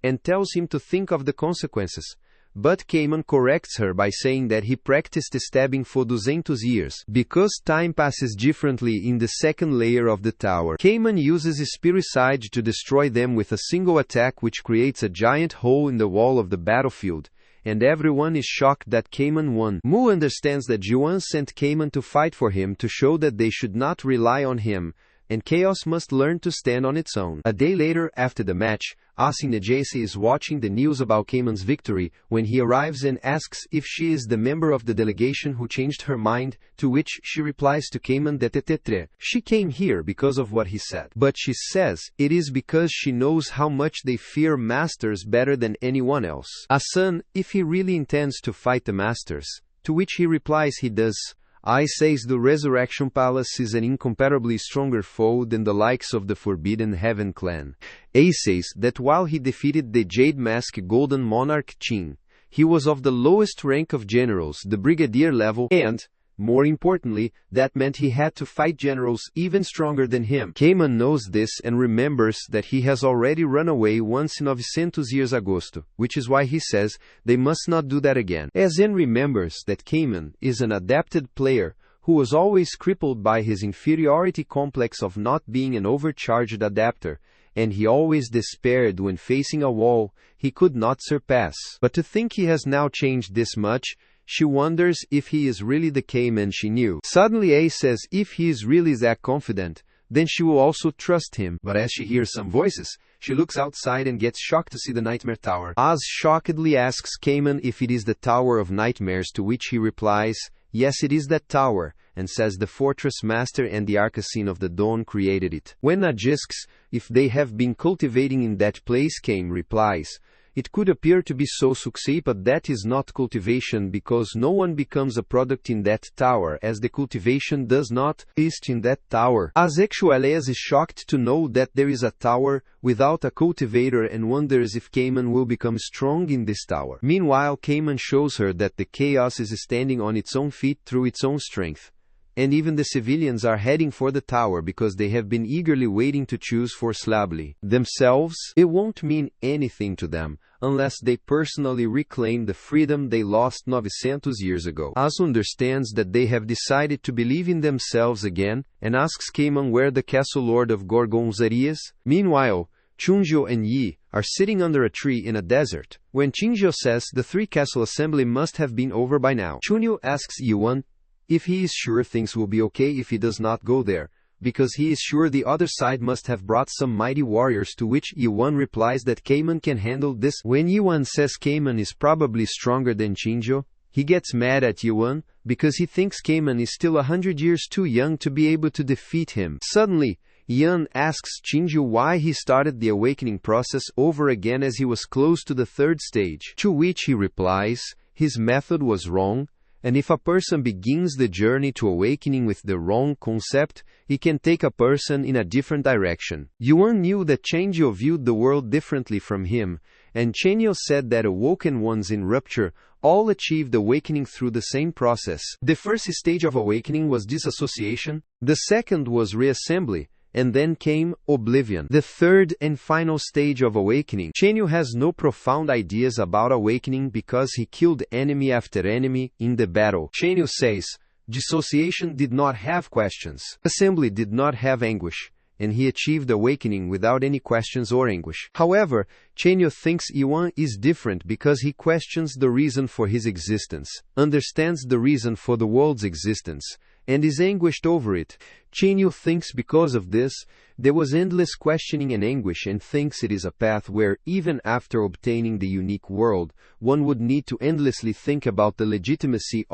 S1: and tells him to think of the consequences. But Kamen corrects her by saying that he practiced stabbing for 200 years. Because time passes differently in the second layer of the tower, Kamen uses Spiricide to destroy them with a single attack, which creates a giant hole in the wall of the battlefield, and everyone is shocked that Kamen won. Mu understands that Juan sent Kamen to fight for him to show that they should not rely on him, and Chaos must learn to stand on its own. A day later, after the match, Asinejase is watching the news about Kamen's victory when he arrives and asks if she is the member of the delegation who changed her mind, to which she replies to Kamen that she came here because of what he said. But she says it is because she knows how much they fear masters better than anyone else. Asan, if he really intends to fight the masters, to which he replies he does. I says the Resurrection Palace is an incomparably stronger foe than the likes of the Forbidden Heaven clan. A says that while he defeated the Jade Mask Golden Monarch Chin, he was of the lowest rank of generals, the brigadier level, and, more importantly, that meant he had to fight generals even stronger than him. Kamen knows this and remembers that he has already run away once in 900 years agosto, which is why he says they must not do that again. Ezen remembers that Kamen is an adapted player who was always crippled by his inferiority complex of not being an overcharged adapter, and he always despaired when facing a wall he could not surpass. But to think he has now changed this much, she wonders if he is really the Kamen she knew. Suddenly A says if he is really that confident, then she will also trust him. But as she hears some voices, she looks outside and gets shocked to see the Nightmare Tower. Az shockedly asks Kamen if it is the Tower of Nightmares, to which he replies, yes, it is that tower, and says the Fortress Master and the Arcasine of the Dawn created it. When asks if they have been cultivating in that place, Kamen replies, it could appear to be so succinct, but that is not cultivation, because no one becomes a product in that tower, as the cultivation does not exist in that tower. Asexuales is shocked to know that there is a tower without a cultivator and wonders if Kamen will become strong in this tower. Meanwhile, Kamen shows her that the chaos is standing on its own feet through its own strength. And even the civilians are heading for the tower because they have been eagerly waiting to choose for Slably themselves. It won't mean anything to them unless they personally reclaim the freedom they lost 900 years ago. Asu understands that they have decided to believe in themselves again and asks Kamen where the Castle Lord of Gorgonzola is. Meanwhile, Chunjo and Yi are sitting under a tree in a desert, when Chinjo says the 3 castle assembly must have been over by now. Chunyo asks Yuan if he is sure things will be okay if he does not go there, because he is sure the other side must have brought some mighty warriors, to which Yuan replies that Kamen can handle this. When Yuan says Kamen is probably stronger than Chinjo, he gets mad at Yuan because he thinks Kamen is still 100 years too young to be able to defeat him. Suddenly, Yuan asks Chinjo why he started the awakening process over again as he was close to the 3rd stage, to which he replies his method was wrong, and if a person begins the journey to awakening with the wrong concept, he can take a person in a different direction. Yuan knew that Chinjo viewed the world differently from him, and Chenyo said that awoken ones in rupture all achieved awakening through the same process. The first stage of awakening was disassociation, the second was reassembly, and then came oblivion. The third and final stage of awakening. Chenyo has no profound ideas about awakening because he killed enemy after enemy in the battle. Chenyo says, dissociation did not have questions. Assembly did not have anguish, and he achieved awakening without any questions or anguish. However, Chenyo thinks Yuan is different because he questions the reason for his existence, understands the reason for the world's existence, and is anguished over it. Chenyo thinks because of this, there was endless questioning and anguish, and thinks it is a path where, even after obtaining the unique world, one would need to endlessly think about the legitimacy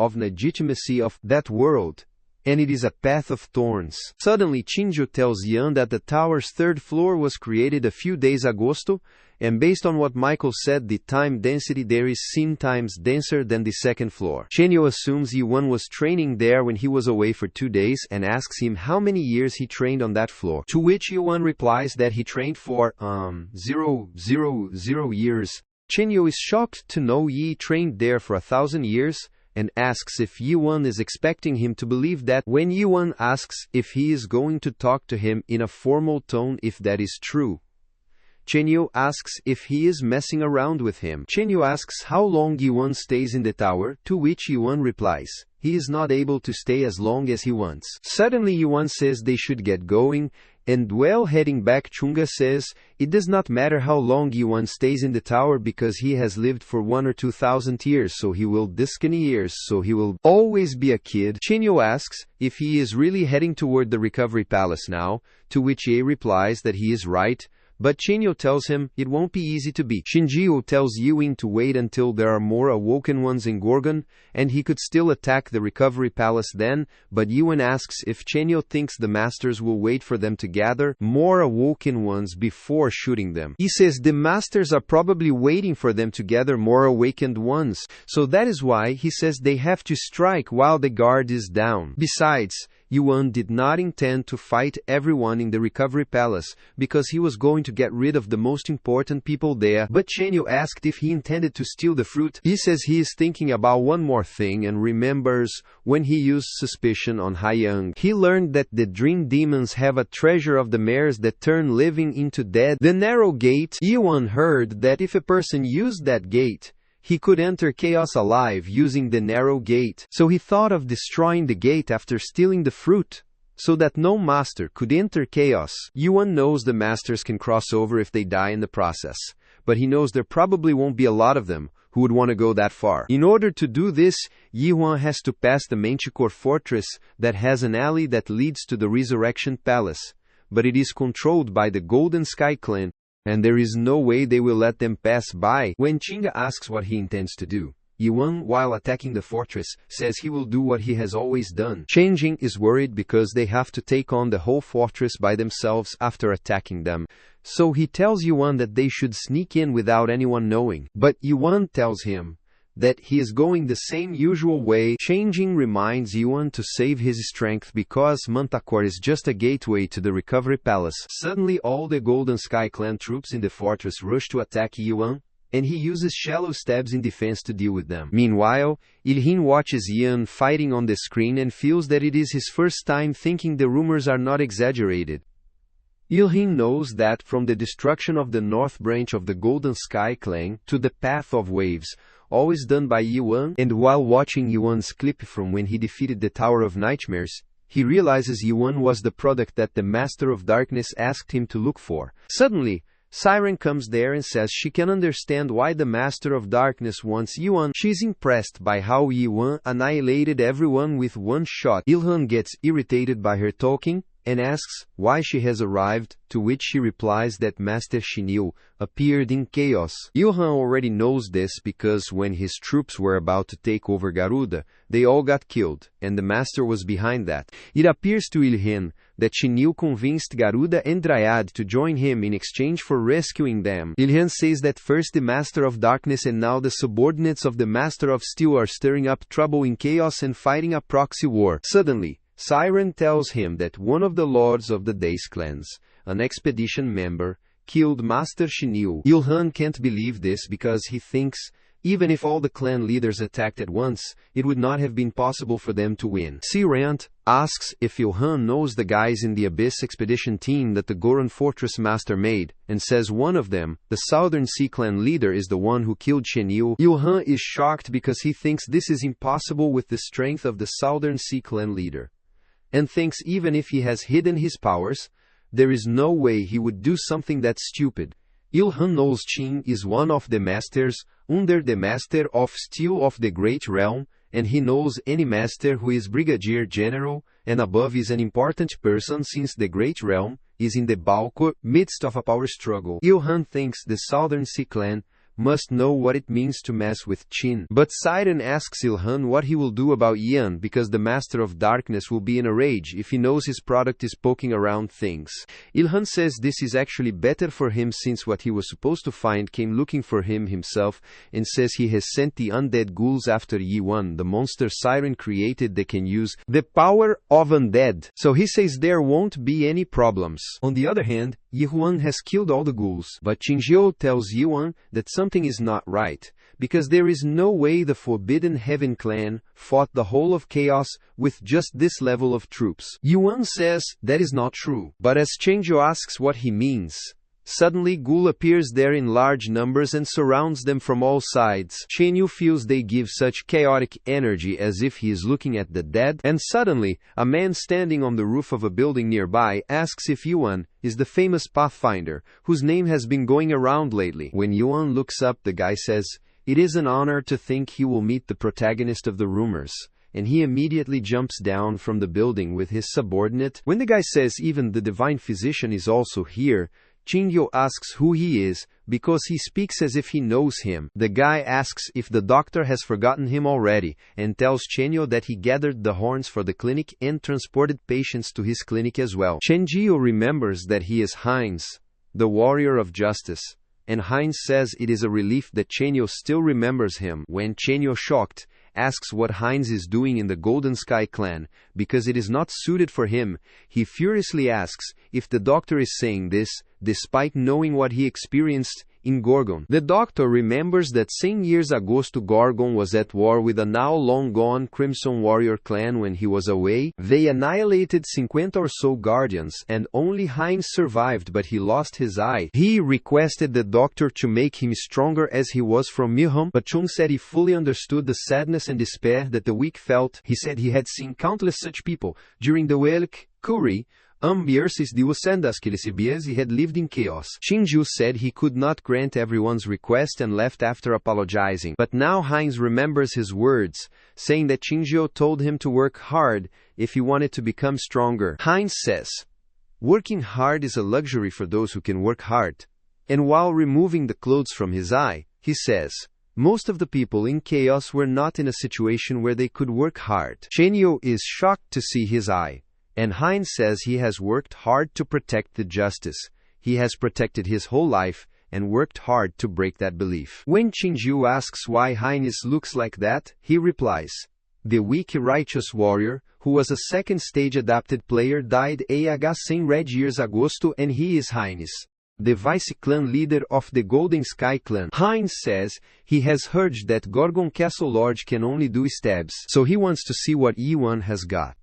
S1: of that world. And it is a path of thorns. Suddenly Chinjo tells Yan that the tower's third floor was created a few days ago, and based on what Michael said, the time density there is 10 times denser than the second floor. Chenyo assumes Yuan was training there when he was away for 2 days and asks him how many years he trained on that floor. To which Yuan replies that he trained for 000 years. Chenyo is shocked to know Yi trained there for 1,000 years, and asks if Yuan is expecting him to believe that. When Yuan asks if he is going to talk to him in a formal tone if that is true, Chenyo asks if he is messing around with him. Chenyo asks how long Yuan stays in the tower, to which Yuan replies, he is not able to stay as long as he wants. Suddenly Yuan says they should get going, and while heading back Chunga says, it does not matter how long Yuan stays in the tower because he has lived for 1,000 or 2,000 years, so he will always be a kid. Chenyo asks if he is really heading toward the recovery palace now, to which Ye replies that he is right, but Chenyo tells him it won't be easy to beat. Shinjiu tells Yuin to wait until there are more awoken ones in Gorgon, and he could still attack the recovery palace then, but Yuin asks if Chenyo thinks the masters will wait for them to gather more awoken ones before shooting them. He says the masters are probably waiting for them to gather more awakened ones, so that is why he says they have to strike while the guard is down. Besides, Yuan did not intend to fight everyone in the recovery palace because he was going to get rid of the most important people there. But Chenyo asked if he intended to steal the fruit. He says he is thinking about one more thing and remembers when he used suspicion on Haiyang. He learned that the dream demons have a treasure of the mares that turn living into dead. The narrow gate. Yuan heard that if a person used that gate, he could enter chaos alive using the narrow gate. So he thought of destroying the gate after stealing the fruit, so that no master could enter chaos. Yuan knows the masters can cross over if they die in the process, but he knows there probably won't be a lot of them who would want to go that far. In order to do this, Yuan has to pass the Manticore fortress that has an alley that leads to the Resurrection Palace, but it is controlled by the Golden Sky Clan, and there is no way they will let them pass by. When Chinga asks what he intends to do, Yuan, while attacking the fortress, says he will do what he has always done. Chenjing is worried because they have to take on the whole fortress by themselves after attacking them, so he tells Yuan that they should sneak in without anyone knowing. But Yuan tells him that he is going the same usual way. Changing reminds Yuan to save his strength because Manticore is just a gateway to the recovery palace. Suddenly all the Golden Sky Clan troops in the fortress rush to attack Yuan, and he uses shallow stabs in defense to deal with them. Meanwhile, Ilhin watches Yan fighting on the screen and feels that it is his first time thinking the rumors are not exaggerated. Ilhin knows that from the destruction of the north branch of the Golden Sky Clan to the Path of Waves, always done by Yuan, and while watching Yuan's clip from when he defeated the Tower of Nightmares, he realizes Yuan was the product that the Master of Darkness asked him to look for. Suddenly, Siren comes there and says she can understand why the Master of Darkness wants Yuan. She's impressed by how Yuan annihilated everyone with one shot. Ilhan gets irritated by her talking and asks why she has arrived, to which she replies that Master Shinil appeared in chaos. Ilhan already knows this because when his troops were about to take over Garuda, they all got killed, and the Master was behind that. It appears to Ilhan that Shinil convinced Garuda and Dryad to join him in exchange for rescuing them. Ilhan says that first the Master of Darkness and now the subordinates of the Master of Steel are stirring up trouble in chaos and fighting a proxy war. Suddenly, Siren tells him that one of the lords of the Days clans, an expedition member, killed Master Shinyu. Il-hun can't believe this because he thinks, even if all the clan leaders attacked at once, it would not have been possible for them to win. Sirant asks if Il-hun knows the guys in the Abyss expedition team that the Goron Fortress Master made, and says one of them, the Southern Sea Clan leader, is the one who killed Shinyu. Il-hun is shocked because he thinks this is impossible with the strength of the Southern Sea Clan leader, and thinks even if he has hidden his powers, there is no way he would do something that stupid. Il-hun knows Qin is one of the masters, under the Master of Steel of the Great Realm, and he knows any master who is Brigadier General, and above is an important person since the Great Realm is in the bulk midst of a power struggle. Il-hun thinks the Southern Sea Clan must know what it means to mess with Qin. But Siren asks Il-hun what he will do about Yan because the Master of Darkness will be in a rage if he knows his product is poking around things. Il-hun says this is actually better for him since what he was supposed to find came looking for him himself, and says he has sent the undead ghouls after Yi-1, the monster Siren created that can use the power of undead. So he says there won't be any problems. On the other hand, Yi-1 has killed all the ghouls, but Qingjiu tells Yi-1 that something is not right, because there is no way the Forbidden Heaven clan fought the whole of Chaos with just this level of troops. Yi-1 says that is not true, but as Qingjiu asks what he means, suddenly Ghoul appears there in large numbers and surrounds them from all sides. Qingjiu feels they give such chaotic energy as if he is looking at the dead, and suddenly, a man standing on the roof of a building nearby asks if Yuan is the famous Pathfinder, whose name has been going around lately. When Yuan looks up, the guy says, "It is an honor to think he will meet the protagonist of the rumors," and he immediately jumps down from the building with his subordinate. When the guy says even the divine physician is also here, Qingjiu asks who he is, because he speaks as if he knows him. The guy asks if the doctor has forgotten him already, and tells Qingjiu that he gathered the horns for the clinic and transported patients to his clinic as well. Qingjiu remembers that he is Heinz, the warrior of justice, and Heinz says it is a relief that Qingjiu still remembers him. When Qingjiu, shocked, asks what Heinz is doing in the Golden Sky clan, because it is not suited for him, he furiously asks if the doctor is saying this, despite knowing what he experienced in Gorgon. The doctor remembers that 10 years ago Gorgon was at war with a now long gone Crimson Warrior clan. When he was away, they annihilated 50 or so guardians, and only Heinz survived, but he lost his eye. He requested the doctor to make him stronger as he was from Miham, but Chung said he fully understood the sadness and despair that the weak felt. He said he had seen countless such people during the Welk, Kuri, Ambiersis de Usendas que recebias he had lived in chaos. Qingjiu said he could not grant everyone's request and left after apologizing. But now Heinz remembers his words, saying that Qingjiu told him to work hard if he wanted to become stronger. Heinz says, working hard is a luxury for those who can work hard. And while removing the clothes from his eye, he says, most of the people in chaos were not in a situation where they could work hard. Qingjiu is shocked to see his eye. And Heinz says he has worked hard to protect the justice. He has protected his whole life and worked hard to break that belief. When Qingjiu asks why Heinz looks like that, he replies, the weak righteous warrior, who was a second stage adapted player, died a 100 red years ago, and he is Heinz, the vice clan leader of the Golden Sky clan. Heinz says he has heard that Gorgon Castle Lord can only do stabs, so he wants to see what Yi-1 has got.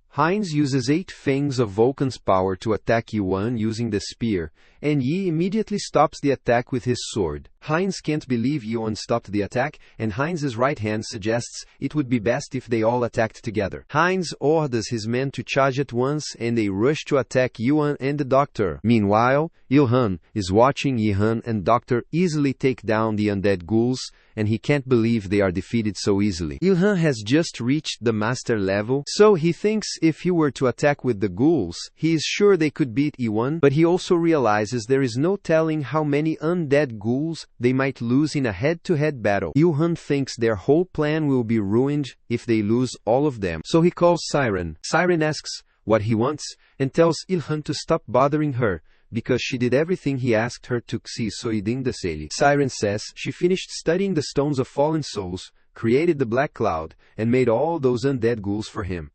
S1: Heinz uses 8 fangs of Vulcan's power to attack Yi-1 using the spear, and Yi immediately stops the attack with his sword. Heinz can't believe Yi-1 stopped the attack, and Heinz's right hand suggests it would be best if they all attacked together. Heinz orders his men to charge at once, and they rush to attack Yi-1 and the doctor. Meanwhile, Il-hun is watching Yi-hun and doctor easily take down the undead ghouls, and he can't believe they are defeated so easily. Il-hun has just reached the master level, so he thinks if he were to attack with the ghouls, he is sure they could beat Yi-1, but he also realizes there is no telling how many undead ghouls they might lose in a head-to-head battle. Il-hun thinks their whole plan will be ruined if they lose all of them, so he calls Siren. Siren asks what he wants, and tells Il-hun to stop bothering her, because she did everything he asked her to. Siren says she finished studying the stones of fallen souls, created the black cloud, and made all those undead ghouls for him.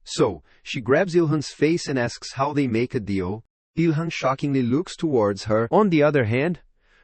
S1: So, she grabs Il-hun's face and asks how they make a deal. Ilhan shockingly looks towards her. On the other hand,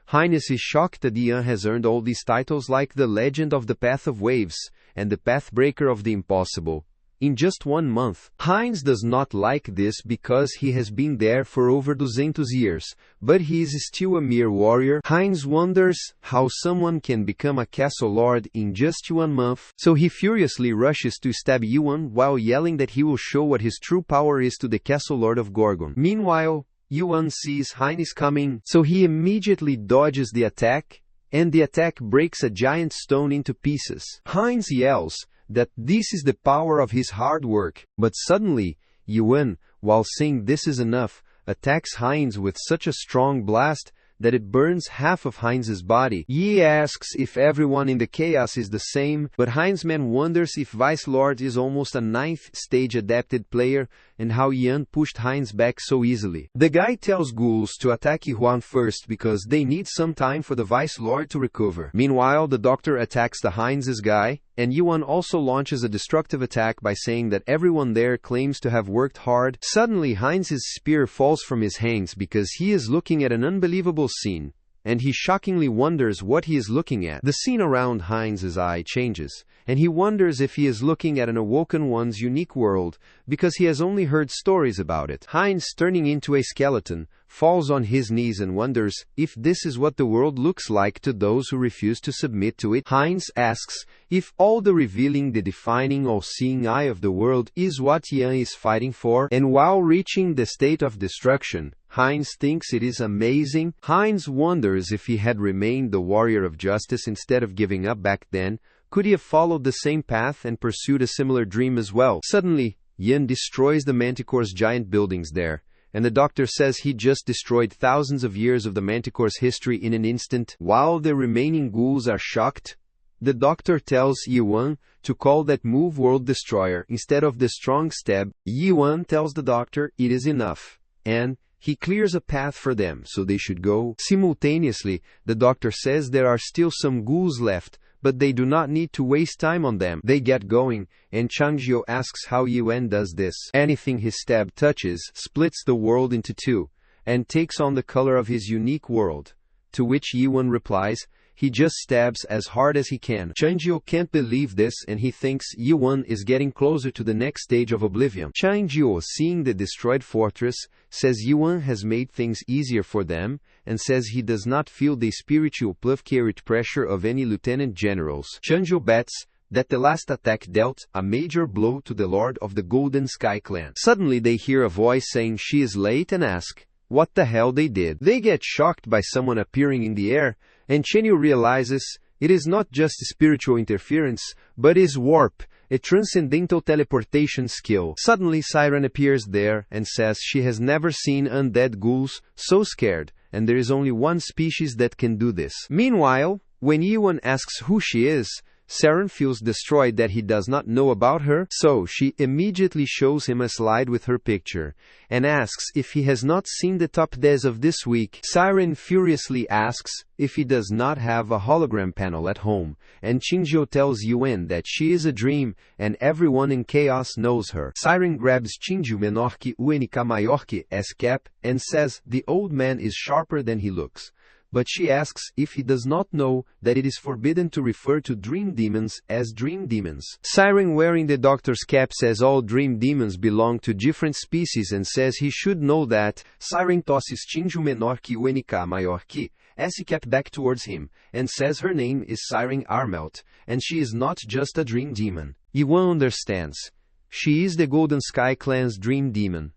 S1: Highness is shocked that Ian has earned all these titles like the Legend of the Path of Waves and the Pathbreaker of the Impossible in just 1 month. Heinz does not like this because he has been there for over 200 years, but he is still a mere warrior. Heinz wonders how someone can become a castle lord in just 1 month, so he furiously rushes to stab Yuan while yelling that he will show what his true power is to the castle lord of Gorgon. Meanwhile, Yuan sees Heinz coming, so he immediately dodges the attack, and the attack breaks a giant stone into pieces. Heinz yells that this is the power of his hard work, but suddenly, Yuan, while saying this is enough, attacks Heinz with such a strong blast that it burns half of Heinz's body. Yi asks if everyone in the chaos is the same, but Heinzman wonders if Vice Lord is almost a 9th stage adapted player and how Yan pushed Heinz back so easily. The guy tells ghouls to attack Yuan first because they need some time for the Vice Lord to recover. Meanwhile, the doctor attacks the Heinz's guy, and Yuan also launches a destructive attack by saying that everyone there claims to have worked hard. Suddenly, Heinz's spear falls from his hands because he is looking at an unbelievable scene, and he shockingly wonders what he is looking at. The scene around Heinz's eye changes, and he wonders if he is looking at an awoken one's unique world, because he has only heard stories about it. Heinz, turning into a skeleton, falls on his knees and wonders if this is what the world looks like to those who refuse to submit to it. Heinz asks if all the revealing, the defining, all-seeing eye of the world is what Yan is fighting for, and while reaching the state of destruction, Heinz thinks it is amazing. Heinz wonders if he had remained the warrior of justice instead of giving up back then, could he have followed the same path and pursued a similar dream as well? Suddenly, Yin destroys the Manticore's giant buildings there, and the doctor says he just destroyed thousands of years of the Manticore's history in an instant. While the remaining ghouls are shocked, the doctor tells Yuan to call that move World Destroyer instead of the strong stab. Yuan tells the doctor it is enough, and he clears a path for them, so they should go. Simultaneously, the doctor says there are still some ghouls left, but they do not need to waste time on them. They get going, and Changjiu asks how Yuan does this. Anything his stab touches splits the world into 2, and takes on the color of his unique world, to which Yuan replies, he just stabs as hard as he can. Changjiu can't believe this, and he thinks Yuan is getting closer to the next stage of oblivion. Changjiu, seeing the destroyed fortress, says Yuan has made things easier for them, and says he does not feel the spiritual carried pressure of any lieutenant generals. Changjiu bets that the last attack dealt a major blow to the Lord of the Golden Sky clan. Suddenly they hear a voice saying she is late and ask what the hell they did. They get shocked by someone appearing in the air, and Chenyu realizes it is not just spiritual interference, but is warp, a transcendental teleportation skill. Suddenly Siren appears there and says she has never seen undead ghouls so scared, and there is only one species that can do this. Meanwhile, when Yuan asks who she is, Siren feels destroyed that he does not know about her, so she immediately shows him a slide with her picture, and asks if he has not seen the top days of this week. Siren furiously asks if he does not have a hologram panel at home, and Chingzhou tells Yuan that she is a dream, and everyone in chaos knows her. Siren grabs Chingzhou menor que UNK maior que S cap, and says the old man is sharper than he looks. But she asks if he does not know that it is forbidden to refer to dream demons as dream demons. Siren, wearing the doctor's cap, says all dream demons belong to different species and says he should know that. Siren tosses Chingzhou menor que UNK maior que S cap back towards him, and says her name is Siren Armelt, and she is not just a dream demon. Yuan understands. She is the Golden Sky clan's dream demon,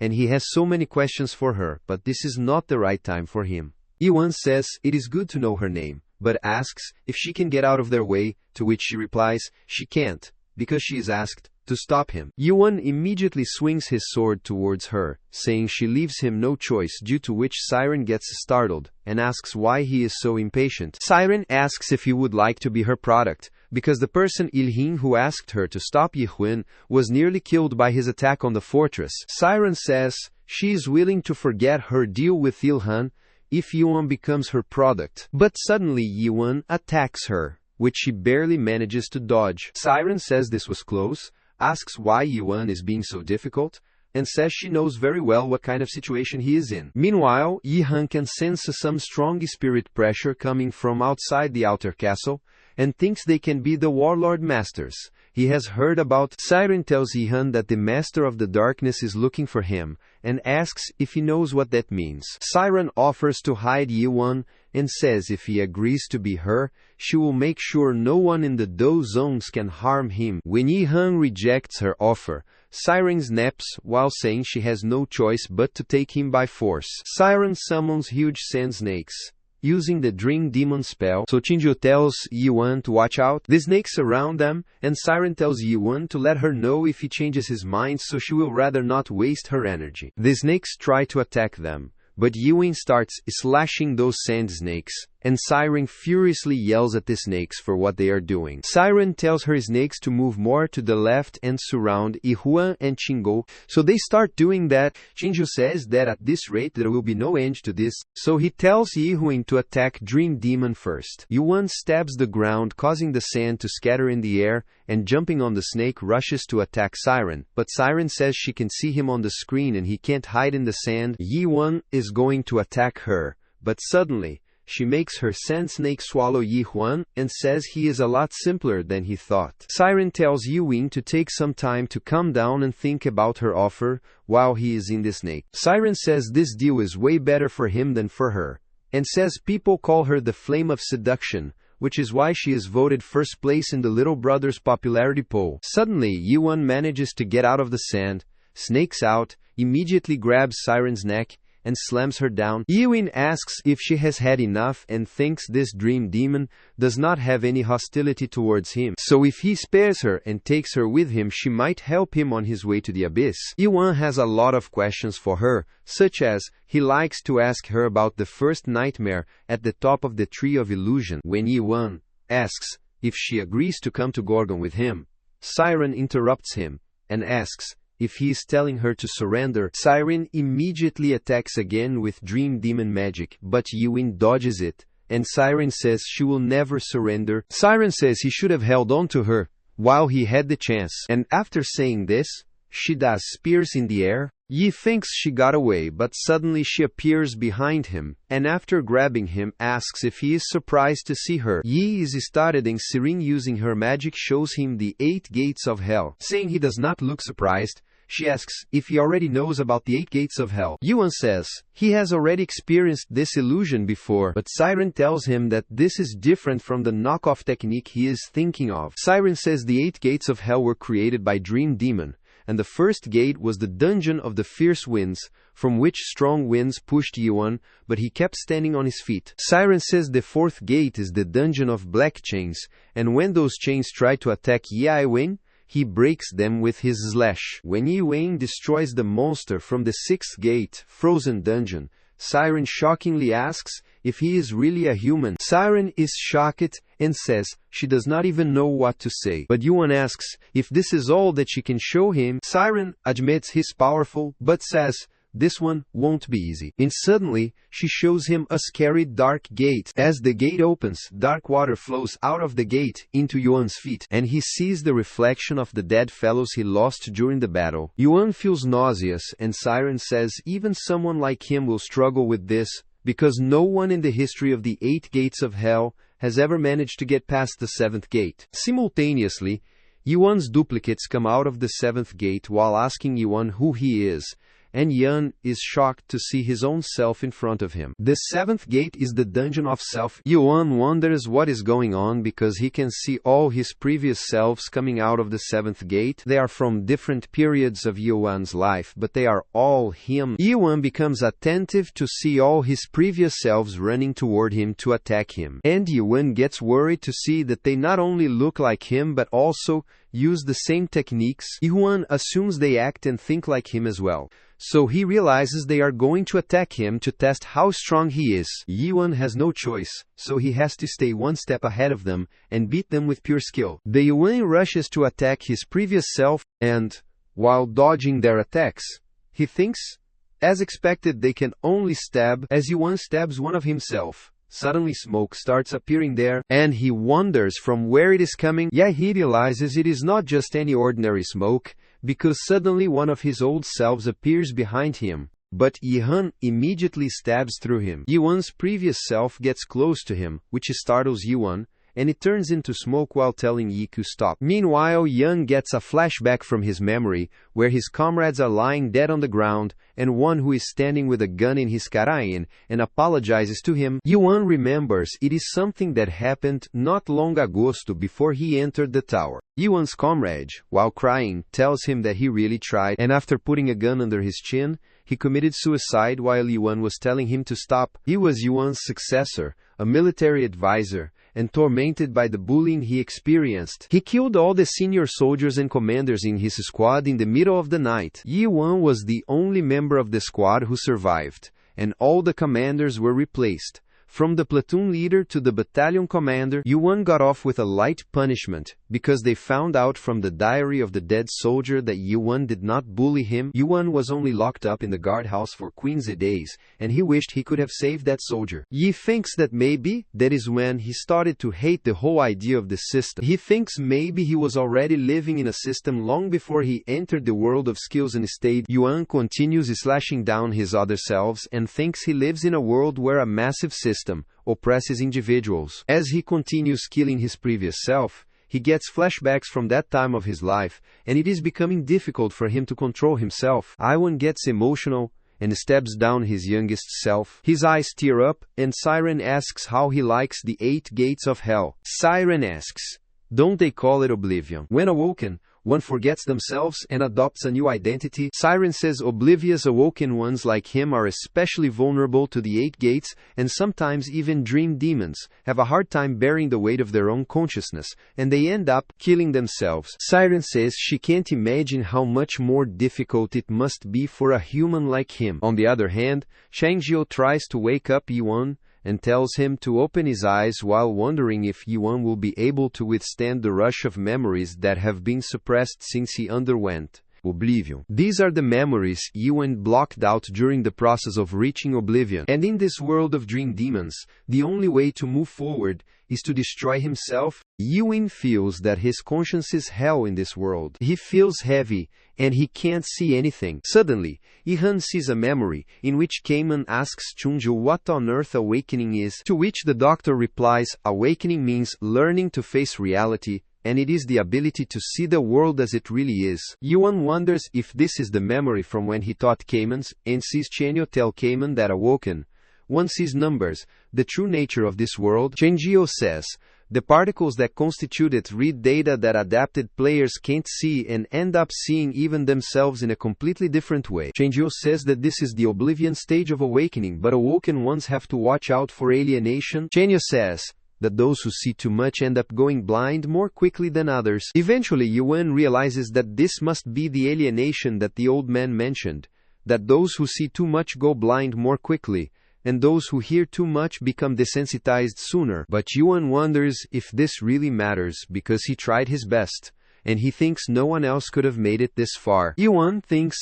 S1: and he has so many questions for her, but this is not the right time for him. Yuan says it is good to know her name, but asks if she can get out of their way, to which she replies she can't, because she is asked to stop him. Yuan immediately swings his sword towards her, saying she leaves him no choice, due to which Siren gets startled, and asks why he is so impatient. Siren asks if he would like to be her product, because the person Ilhin who asked her to stop Yuan was nearly killed by his attack on the fortress. Siren says she is willing to forget her deal with Ilhan if Yuan becomes her product. But suddenly Yuan attacks her, which she barely manages to dodge. Siren says this was close, asks why Yuan is being so difficult, and says she knows very well what kind of situation he is in. Meanwhile, Yi-han can sense some strong spirit pressure coming from outside the outer castle, and thinks they can be the warlord masters. He has heard about. Siren tells Yi-han that the master of the darkness is looking for him, and asks if he knows what that means. Siren offers to hide Yi-won, and says if he agrees to be her, she will make sure no one in the Do zones can harm him. When Yi-han rejects her offer, Siren snaps while saying she has no choice but to take him by force. Siren summons huge sand snakes, using the Dream Demon spell, so Shinju tells Yi-won to watch out. The snakes surround them, and Siren tells Yi-won to let her know if he changes his mind, so she will rather not waste her energy. The snakes try to attack them, but Yi-won starts slashing those sand snakes, and Siren furiously yells at the snakes for what they are doing. Siren tells her snakes to move more to the left and surround Yi-huan and Chingo, so they start doing that. Shinju says that at this rate there will be no end to this, so he tells Yi-huan to attack Dream Demon first. Yi-huan stabs the ground, causing the sand to scatter in the air, and jumping on the snake rushes to attack Siren, but Siren says she can see him on the screen and he can't hide in the sand. Yi-huan is going to attack her, but suddenly, she makes her sand snake swallow Yi-huan, and says he is a lot simpler than he thought. Siren tells Yi-won to take some time to calm down and think about her offer, while he is in the snake. Siren says this deal is way better for him than for her, and says people call her the Flame of Seduction, which is why she is voted first place in the little brother's popularity poll. Suddenly, Yi-won manages to get out of the sand, snakes out, immediately grabs Siren's neck, and slams her down. Yi-won asks if she has had enough and thinks this Dream Demon does not have any hostility towards him, so if he spares her and takes her with him, she might help him on his way to the abyss. Yi-won has a lot of questions for her, such as, he likes to ask her about the first nightmare at the top of the Tree of Illusion. When Yi-won asks if she agrees to come to Gorgon with him, Siren interrupts him, and asks if he is telling her to surrender. Siren immediately attacks again with Dream Demon magic, but Yi-won dodges it, and Siren says she will never surrender. Siren says he should have held on to her while he had the chance, and after saying this, she does spears in the air. Yi thinks she got away, but suddenly she appears behind him, and after grabbing him, asks if he is surprised to see her. Yi is studying Siren using her magic shows him the 8 gates of hell. Saying he does not look surprised, she asks if he already knows about the 8 gates of hell. Yi-won says he has already experienced this illusion before, but Siren tells him that this is different from the knockoff technique he is thinking of. Siren says the 8 gates of hell were created by Dream Demon, and the first gate was the dungeon of the fierce winds, from which strong winds pushed Yi-won, but he kept standing on his feet. Siren says the 4th gate is the dungeon of black chains, and when those chains try to attack Yi-won, he breaks them with his slash. When Yi-won destroys the monster from the 6th gate, frozen dungeon, Siren shockingly asks if he is really a human. Siren is shocked and says she does not even know what to say. But Yi-won asks if this is all that she can show him. Siren admits he's powerful, but says this one won't be easy. And suddenly, she shows him a scary dark gate. As the gate opens, dark water flows out of the gate into Yi-won's feet, and he sees the reflection of the dead fellows he lost during the battle. Yi-won feels nauseous, and Siren says even someone like him will struggle with this, because no one in the history of the 8 gates of hell has ever managed to get past the 7th gate. Simultaneously, Yi-won's duplicates come out of the 7th gate while asking Yi-won who he is, and Yi-won is shocked to see his own self in front of him. The 7th gate is the dungeon of self. Yi-won wonders what is going on because he can see all his previous selves coming out of the 7th gate. They are from different periods of Yi-won's life, but they are all him. Yi-won becomes attentive to see all his previous selves running toward him to attack him. And Yi-won gets worried to see that they not only look like him but also use the same techniques. Yi-won assumes they act and think like him as well, so he realizes they are going to attack him to test how strong he is. Yi-won has no choice, so he has to stay one step ahead of them and beat them with pure skill. The Yi-won rushes to attack his previous self, and, while dodging their attacks, he thinks, as expected, they can only stab. As Yi-won stabs one of himself, suddenly smoke starts appearing there, and he wonders from where it is coming. Yet he realizes it is not just any ordinary smoke, because suddenly one of his old selves appears behind him. But Yi-hun immediately stabs through him. Yi-won's previous self gets close to him, which startles Yi-won, and it turns into smoke while telling Yi to stop. Meanwhile, Young gets a flashback from his memory, where his comrades are lying dead on the ground, and one who is standing with a gun in his karain, and apologizes to him. Yuan remembers it is something that happened not long ago before he entered the tower. Yuan's comrade, while crying, tells him that he really tried, and after putting a gun under his chin, he committed suicide while Yuan was telling him to stop. He was Yuan's successor, a military advisor, and tormented by the bullying he experienced. He killed all the senior soldiers and commanders in his squad in the middle of the night. Yuan was the only member of the squad who survived, and all the commanders were replaced. From the platoon leader to the battalion commander, Yuan got off with a light punishment, because they found out from the diary of the dead soldier that Yuan did not bully him. Yuan was only locked up in the guardhouse for Queen's days, and he wished he could have saved that soldier. Yi thinks that maybe that is when he started to hate the whole idea of the system. He thinks maybe he was already living in a system long before he entered the world of skills and state. Yuan continues slashing down his other selves and thinks he lives in a world where a massive system oppresses individuals. As he continues killing his previous self, he gets flashbacks from that time of his life, and it is becoming difficult for him to control himself. Iwan gets emotional and stabs down his youngest self. His eyes tear up, and Siren asks how he likes the 8 gates of hell. Siren asks, "Don't they call it oblivion? When awoken, one forgets themselves and adopts a new identity." Siren says oblivious awoken ones like him are especially vulnerable to the 8 gates, and sometimes even dream demons have a hard time bearing the weight of their own consciousness, and they end up killing themselves. Siren says she can't imagine how much more difficult it must be for a human like him. On the other hand, Shangjiu tries to wake up Yuan and tells him to open his eyes while wondering if Yuan will be able to withstand the rush of memories that have been suppressed since he underwent oblivion. These are the memories Yuan blocked out during the process of reaching oblivion. And in this world of dream demons, the only way to move forward is to destroy himself. Yuan feels that his conscience is hell in this world. He feels heavy, and he can't see anything. Suddenly, Ihan sees a memory, in which Kaiman asks Chunju what on earth awakening is, to which the doctor replies, awakening means learning to face reality, and it is the ability to see the world as it really is. Yuan wonders if this is the memory from when he taught Kaimans, and sees Chenyo tell Kaiman that awoken one sees numbers, the true nature of this world. Chenjio says, the particles that constitute it read data that adapted players can't see and end up seeing even themselves in a completely different way. Chenjio says that this is the oblivion stage of awakening, but awoken ones have to watch out for alienation. Chenyo says that those who see too much end up going blind more quickly than others. Eventually, Yuan realizes that this must be the alienation that the old man mentioned, that those who see too much go blind more quickly, and those who hear too much become desensitized sooner. But Yuan wonders if this really matters, because he tried his best, and he thinks no one else could have made it this far. Yuan thinks,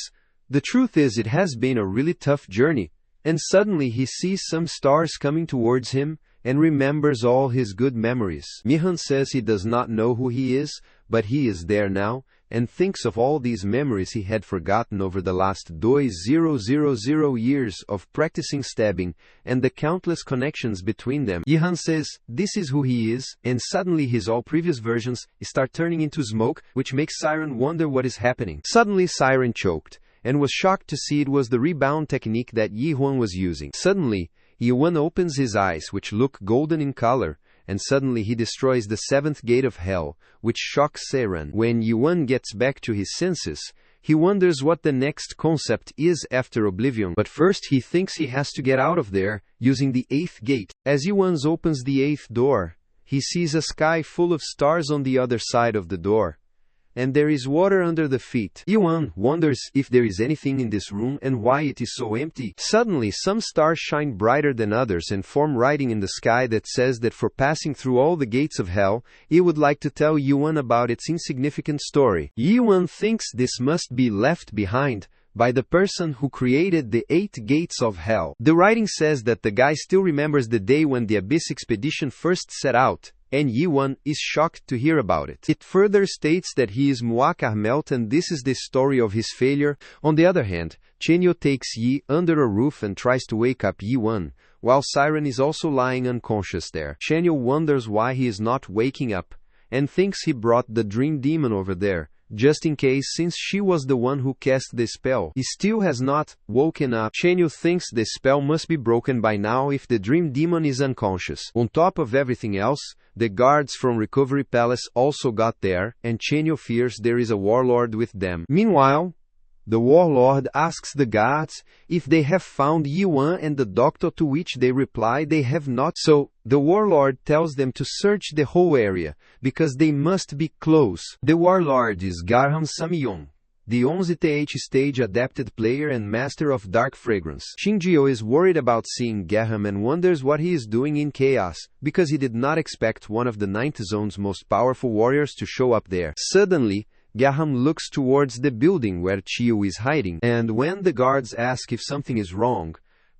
S1: the truth is it has been a really tough journey, and suddenly he sees some stars coming towards him, and remembers all his good memories. Mihan says he does not know who he is, but he is there now, and thinks of all these memories he had forgotten over the last 2,000 years of practicing stabbing, and the countless connections between them. Yihan says this is who he is, and suddenly his all previous versions start turning into smoke, which makes Siren wonder what is happening. Suddenly Siren choked, and was shocked to see it was the rebound technique that Yi Huan was using. Suddenly, Yuan opens his eyes, which look golden in color, and suddenly he destroys the 7th gate of hell, which shocks Seiran. When Yuan gets back to his senses, he wonders what the next concept is after oblivion, but first he thinks he has to get out of there, using the 8th gate. As Yuan opens the 8th door, he sees a sky full of stars on the other side of the door, and there is water under the feet. Yuan wonders if there is anything in this room and why it is so empty. Suddenly, some stars shine brighter than others and form writing in the sky that says that for passing through all the gates of hell, it would like to tell Yuan about its insignificant story. Yuan thinks this must be left behind by the person who created the 8 gates of hell. The writing says that the guy still remembers the day when the Abyss expedition first set out, and Yi-won is shocked to hear about it. It further states that he is Manhwa Carmelt and this is the story of his failure. On the other hand, Chenyo takes Yi under a roof and tries to wake up Yi-won, while Siren is also lying unconscious there. Chenyo wonders why he is not waking up, and thinks he brought the dream demon over there, just in case, since she was the one who cast the spell. He still has not woken up. Chenyo thinks the spell must be broken by now if the dream demon is unconscious. On top of everything else, the guards from Recovery Palace also got there, and Chenyo fears there is a warlord with them. Meanwhile, the warlord asks the guards if they have found Yi-won and the doctor, to which they reply they have not. So, the warlord tells them to search the whole area, because they must be close. The warlord is Garham Samyong, the 11th stage adapted player and master of dark fragrance. Shinjio is worried about seeing Garham and wonders what he is doing in chaos, because he did not expect one of the 9th zone's most powerful warriors to show up there. Suddenly, Garham looks towards the building where Chio is hiding, and when the guards ask if something is wrong,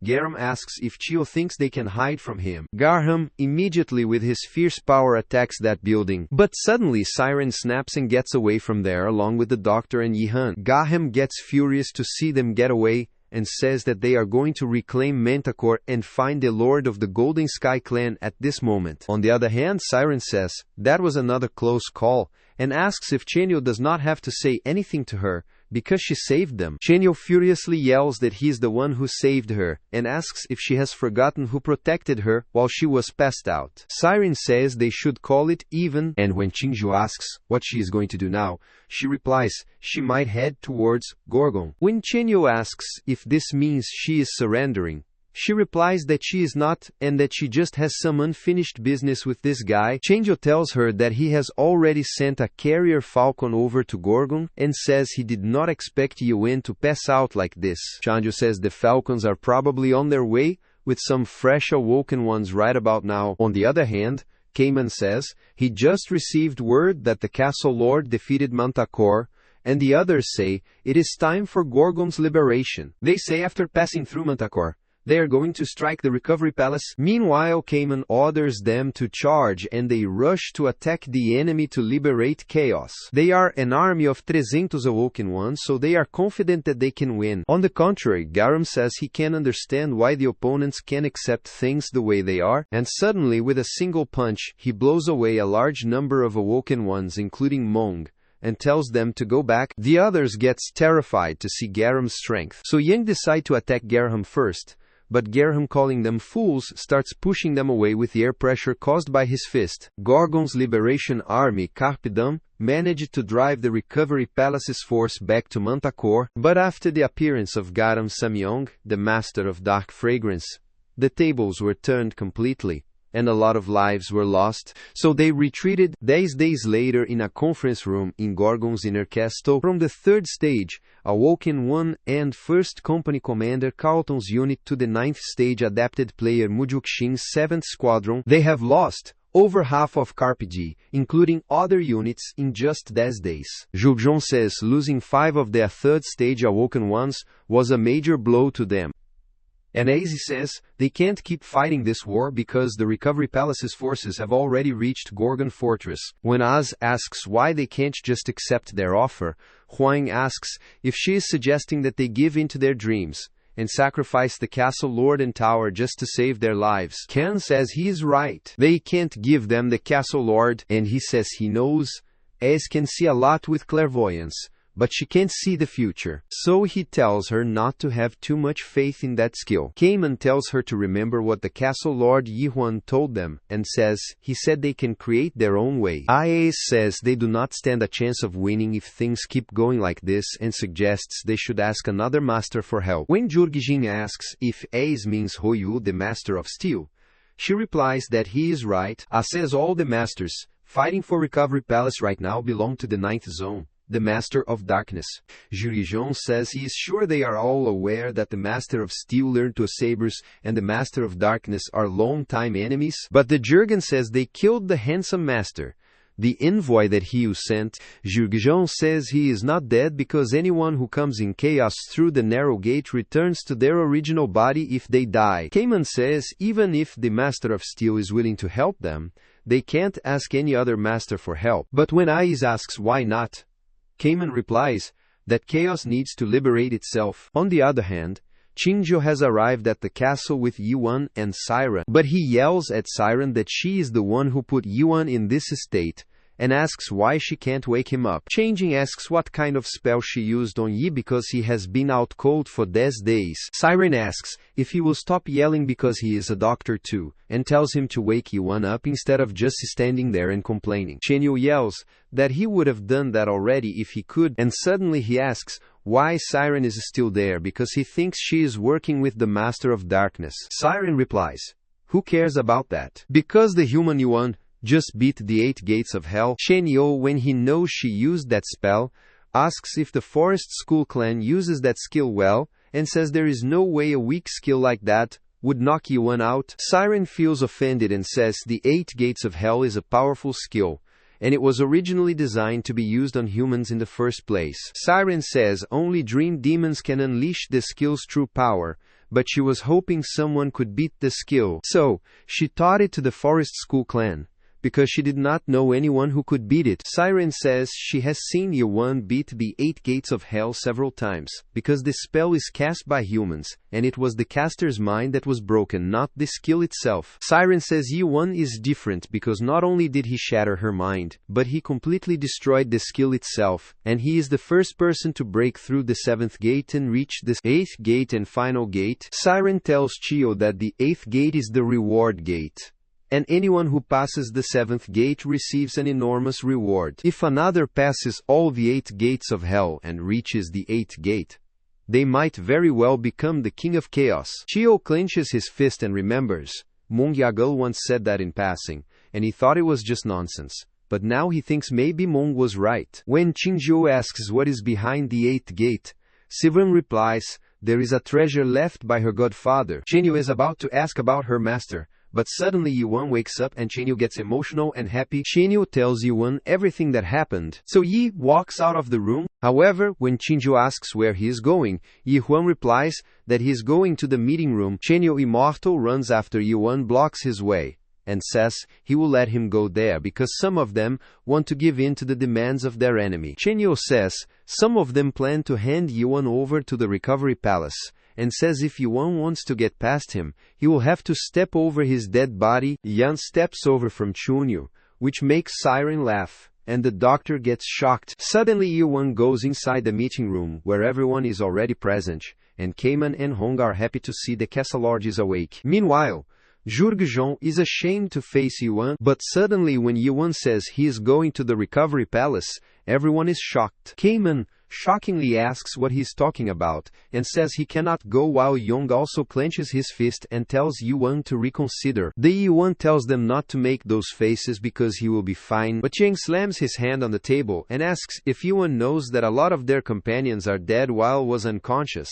S1: Garham asks if Chio thinks they can hide from him. Garham, immediately with his fierce power, attacks that building, but suddenly Siren snaps and gets away from there along with the doctor and Yi-hun. Garham gets furious to see them get away, and says that they are going to reclaim Manticore and find the Lord of the Golden Sky clan at this moment. On the other hand, Siren says that was another close call, and asks if Chenyo does not have to say anything to her, because she saved them. Chenyo furiously yells that he is the one who saved her, and asks if she has forgotten who protected her while she was passed out. Siren says they should call it even, and when Chinjo asks what she is going to do now, she replies she might head towards Gorgon. When Chenyo asks if this means she is surrendering, she replies that she is not, and that she just has some unfinished business with this guy. Chenjo tells her that he has already sent a carrier falcon over to Gorgon, and says he did not expect Yuen to pass out like this. Chenjo says the falcons are probably on their way, with some fresh awoken ones right about now. On the other hand, Cayman says he just received word that the Castle Lord defeated Manticore, and the others say it is time for Gorgon's liberation. They say after passing through Manticore, they are going to strike the Recovery Palace. Meanwhile, Cayman orders them to charge and they rush to attack the enemy to liberate Chaos. They are an army of 300 awoken ones, so they are confident that they can win. On the contrary, Garam says he can understand why the opponents can accept things the way they are, and suddenly with a single punch, he blows away a large number of awoken ones including Mong, and tells them to go back. The others gets terrified to see Garam's strength, so Yang decide to attack Garam first. But Garham, calling them fools, starts pushing them away with the air pressure caused by his fist. Gorgon's Liberation Army, Carpidam, managed to drive the Recovery Palace's force back to Manticore, but after the appearance of Garam Samyong, the master of dark fragrance, the tables were turned completely, and a lot of lives were lost, so they retreated. Days later, in a conference room in Gorgon's inner castle, from the 3rd stage, Awoken 1 and 1st Company Commander Carlton's unit to the 9th stage adapted player Mujukshin's 7th Squadron, they have lost over half of Carpigi, including other units, in just 10 days. Juljon says losing 5 of their 3rd stage Awoken ones was a major blow to them. And Aze says they can't keep fighting this war because the Recovery Palace's forces have already reached Gorgon Fortress. When Az asks why they can't just accept their offer, Huang asks if she is suggesting that they give in to their dreams and sacrifice the castle lord and tower just to save their lives. Ken says he is right. They can't give them the castle lord, and he says he knows. Az can see a lot with clairvoyance, but she can't see the future, so he tells her not to have too much faith in that skill. Cayman tells her to remember what the Castle Lord Yihuan told them, and says he said they can create their own way. Aes says they do not stand a chance of winning if things keep going like this, and suggests they should ask another master for help. When Jurgijin asks if Aes means Hoyu, the master of steel, she replies that he is right. Says all the masters fighting for Recovery Palace right now belong to the 9th zone, the Master of Darkness. Jurijon says he is sure they are all aware that the Master of Steel learned to sabers and the Master of Darkness are long-time enemies, but the Jurgen says they killed the handsome Master, the envoy that Ryu sent. Jurgjeon says he is not dead because anyone who comes in chaos through the narrow gate returns to their original body if they die. Kamen says even if the Master of Steel is willing to help them, they can't ask any other master for help. But when Aiz asks why not, Kamen replies that chaos needs to liberate itself. On the other hand, Shinjo has arrived at the castle with Yuan and Siren, but he yells at Siren that she is the one who put Yuan in this state, and asks why she can't wake him up. Changing asks what kind of spell she used on Yi because he has been out cold for 10 days. Siren asks if he will stop yelling because he is a doctor too, and tells him to wake Yuan up instead of just standing there and complaining. Shinjo yells that he would have done that already if he could, and suddenly he asks why Siren is still there because he thinks she is working with the Master of Darkness. Siren replies, who cares about that? Because the human Yuan just beat the 8 gates of hell. Shenyo, when he knows she used that spell, asks if the Forest School clan uses that skill well, and says there is no way a weak skill like that would knock Yuan out. Siren feels offended and says the 8 gates of hell is a powerful skill, and it was originally designed to be used on humans in the first place. Siren says only dream demons can unleash the skill's true power, but she was hoping someone could beat the skill. So, she taught it to the Forest School clan, because she did not know anyone who could beat it. Siren says she has seen Yuan beat the 8 gates of hell several times, because the spell is cast by humans, and it was the caster's mind that was broken, not the skill itself. Siren says Yuan is different because not only did he shatter her mind, but he completely destroyed the skill itself, and he is the first person to break through the 7th gate and reach the 8th gate and final gate. Siren tells Chio that the 8th gate is the reward gate, and anyone who passes the 7th gate receives an enormous reward. If another passes all the 8 gates of hell and reaches the 8th gate, they might very well become the King of Chaos. Chio clenches his fist and remembers Mong once said that in passing, and he thought it was just nonsense. But now he thinks maybe Mong was right. When Qingzhou asks what is behind the 8th gate, Sivan replies, there is a treasure left by her godfather. Chenyu is about to ask about her master, but suddenly Yuan wakes up and Chenyu gets emotional and happy. Chenyu tells Yuan everything that happened, so Yi walks out of the room. However, when Chenyu asks where he is going, Yuan replies that he is going to the meeting room. Chenyu Immortal runs after Yuan, blocks his way, and says he will let him go there because some of them want to give in to the demands of their enemy. Chenyu says some of them plan to hand Yuan over to the Recovery Palace, and says if Yuan wants to get past him, he will have to step over his dead body. Yan steps over from Chunyu, which makes Siren laugh, and the doctor gets shocked. Suddenly Yuan goes inside the meeting room where everyone is already present, and Kamen and Hong are happy to see the Castle Lord is awake. Meanwhile, Jurgjeon is ashamed to face Yuan, but suddenly when Yuan says he is going to the Recovery Palace, everyone is shocked. Kamen shockingly asks what he's talking about, and says he cannot go while Yong also clenches his fist and tells Yuan to reconsider. The Yuan tells them not to make those faces because he will be fine, but Cheng slams his hand on the table and asks if Yuan knows that a lot of their companions are dead while was unconscious.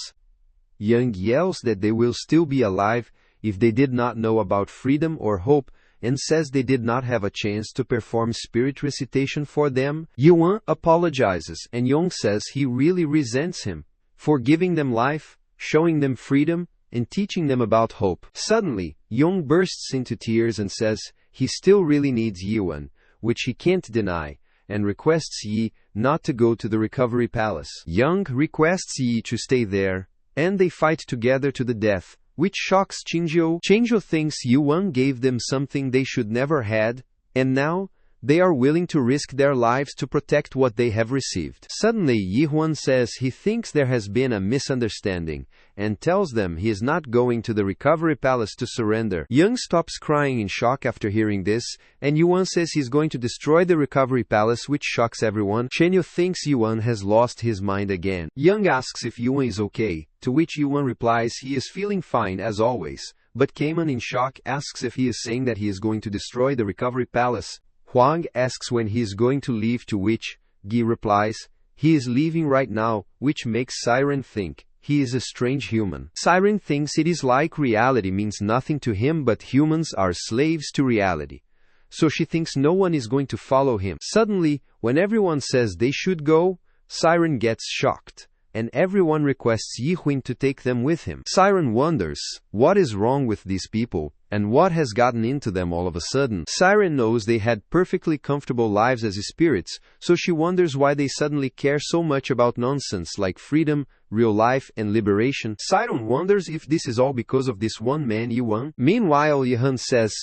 S1: Yang yells that they will still be alive if they did not know about freedom or hope, and says they did not have a chance to perform spirit recitation for them. Yuan apologizes, and Yong says he really resents him for giving them life, showing them freedom, and teaching them about hope. Suddenly, Yong bursts into tears and says he still really needs Yuan, which he can't deny, and requests Yi not to go to the Recovery Palace. Young requests Yi to stay there, and they fight together to the death, which shocks Qingzhou. Qingzhou thinks Yuan gave them something they should never had, and now they are willing to risk their lives to protect what they have received. Suddenly, Yihuan says he thinks there has been a misunderstanding, and tells them he is not going to the Recovery Palace to surrender. Young stops crying in shock after hearing this, and Yuan says he's going to destroy the Recovery Palace, which shocks everyone. Chenyu thinks Yuan has lost his mind again. Young asks if Yuan is okay, to which Yuan replies he is feeling fine as always, but Kamen in shock asks if he is saying that he is going to destroy the Recovery Palace. Huang asks when he is going to leave, to which Gi replies he is leaving right now, which makes Siren think he is a strange human. Siren thinks it is like reality means nothing to him, but humans are slaves to reality. so she thinks no one is going to follow him. Suddenly, when everyone says they should go, Siren gets shocked, and everyone requests Yi-Huin to take them with him. Siren wonders what is wrong with these people, and what has gotten into them all of a sudden. Siren knows they had perfectly comfortable lives as spirits, so she wonders why they suddenly care so much about nonsense like freedom, real life, and liberation. Siren wonders if this is all because of this one man, Yi-Huan. Meanwhile, Yi-Han says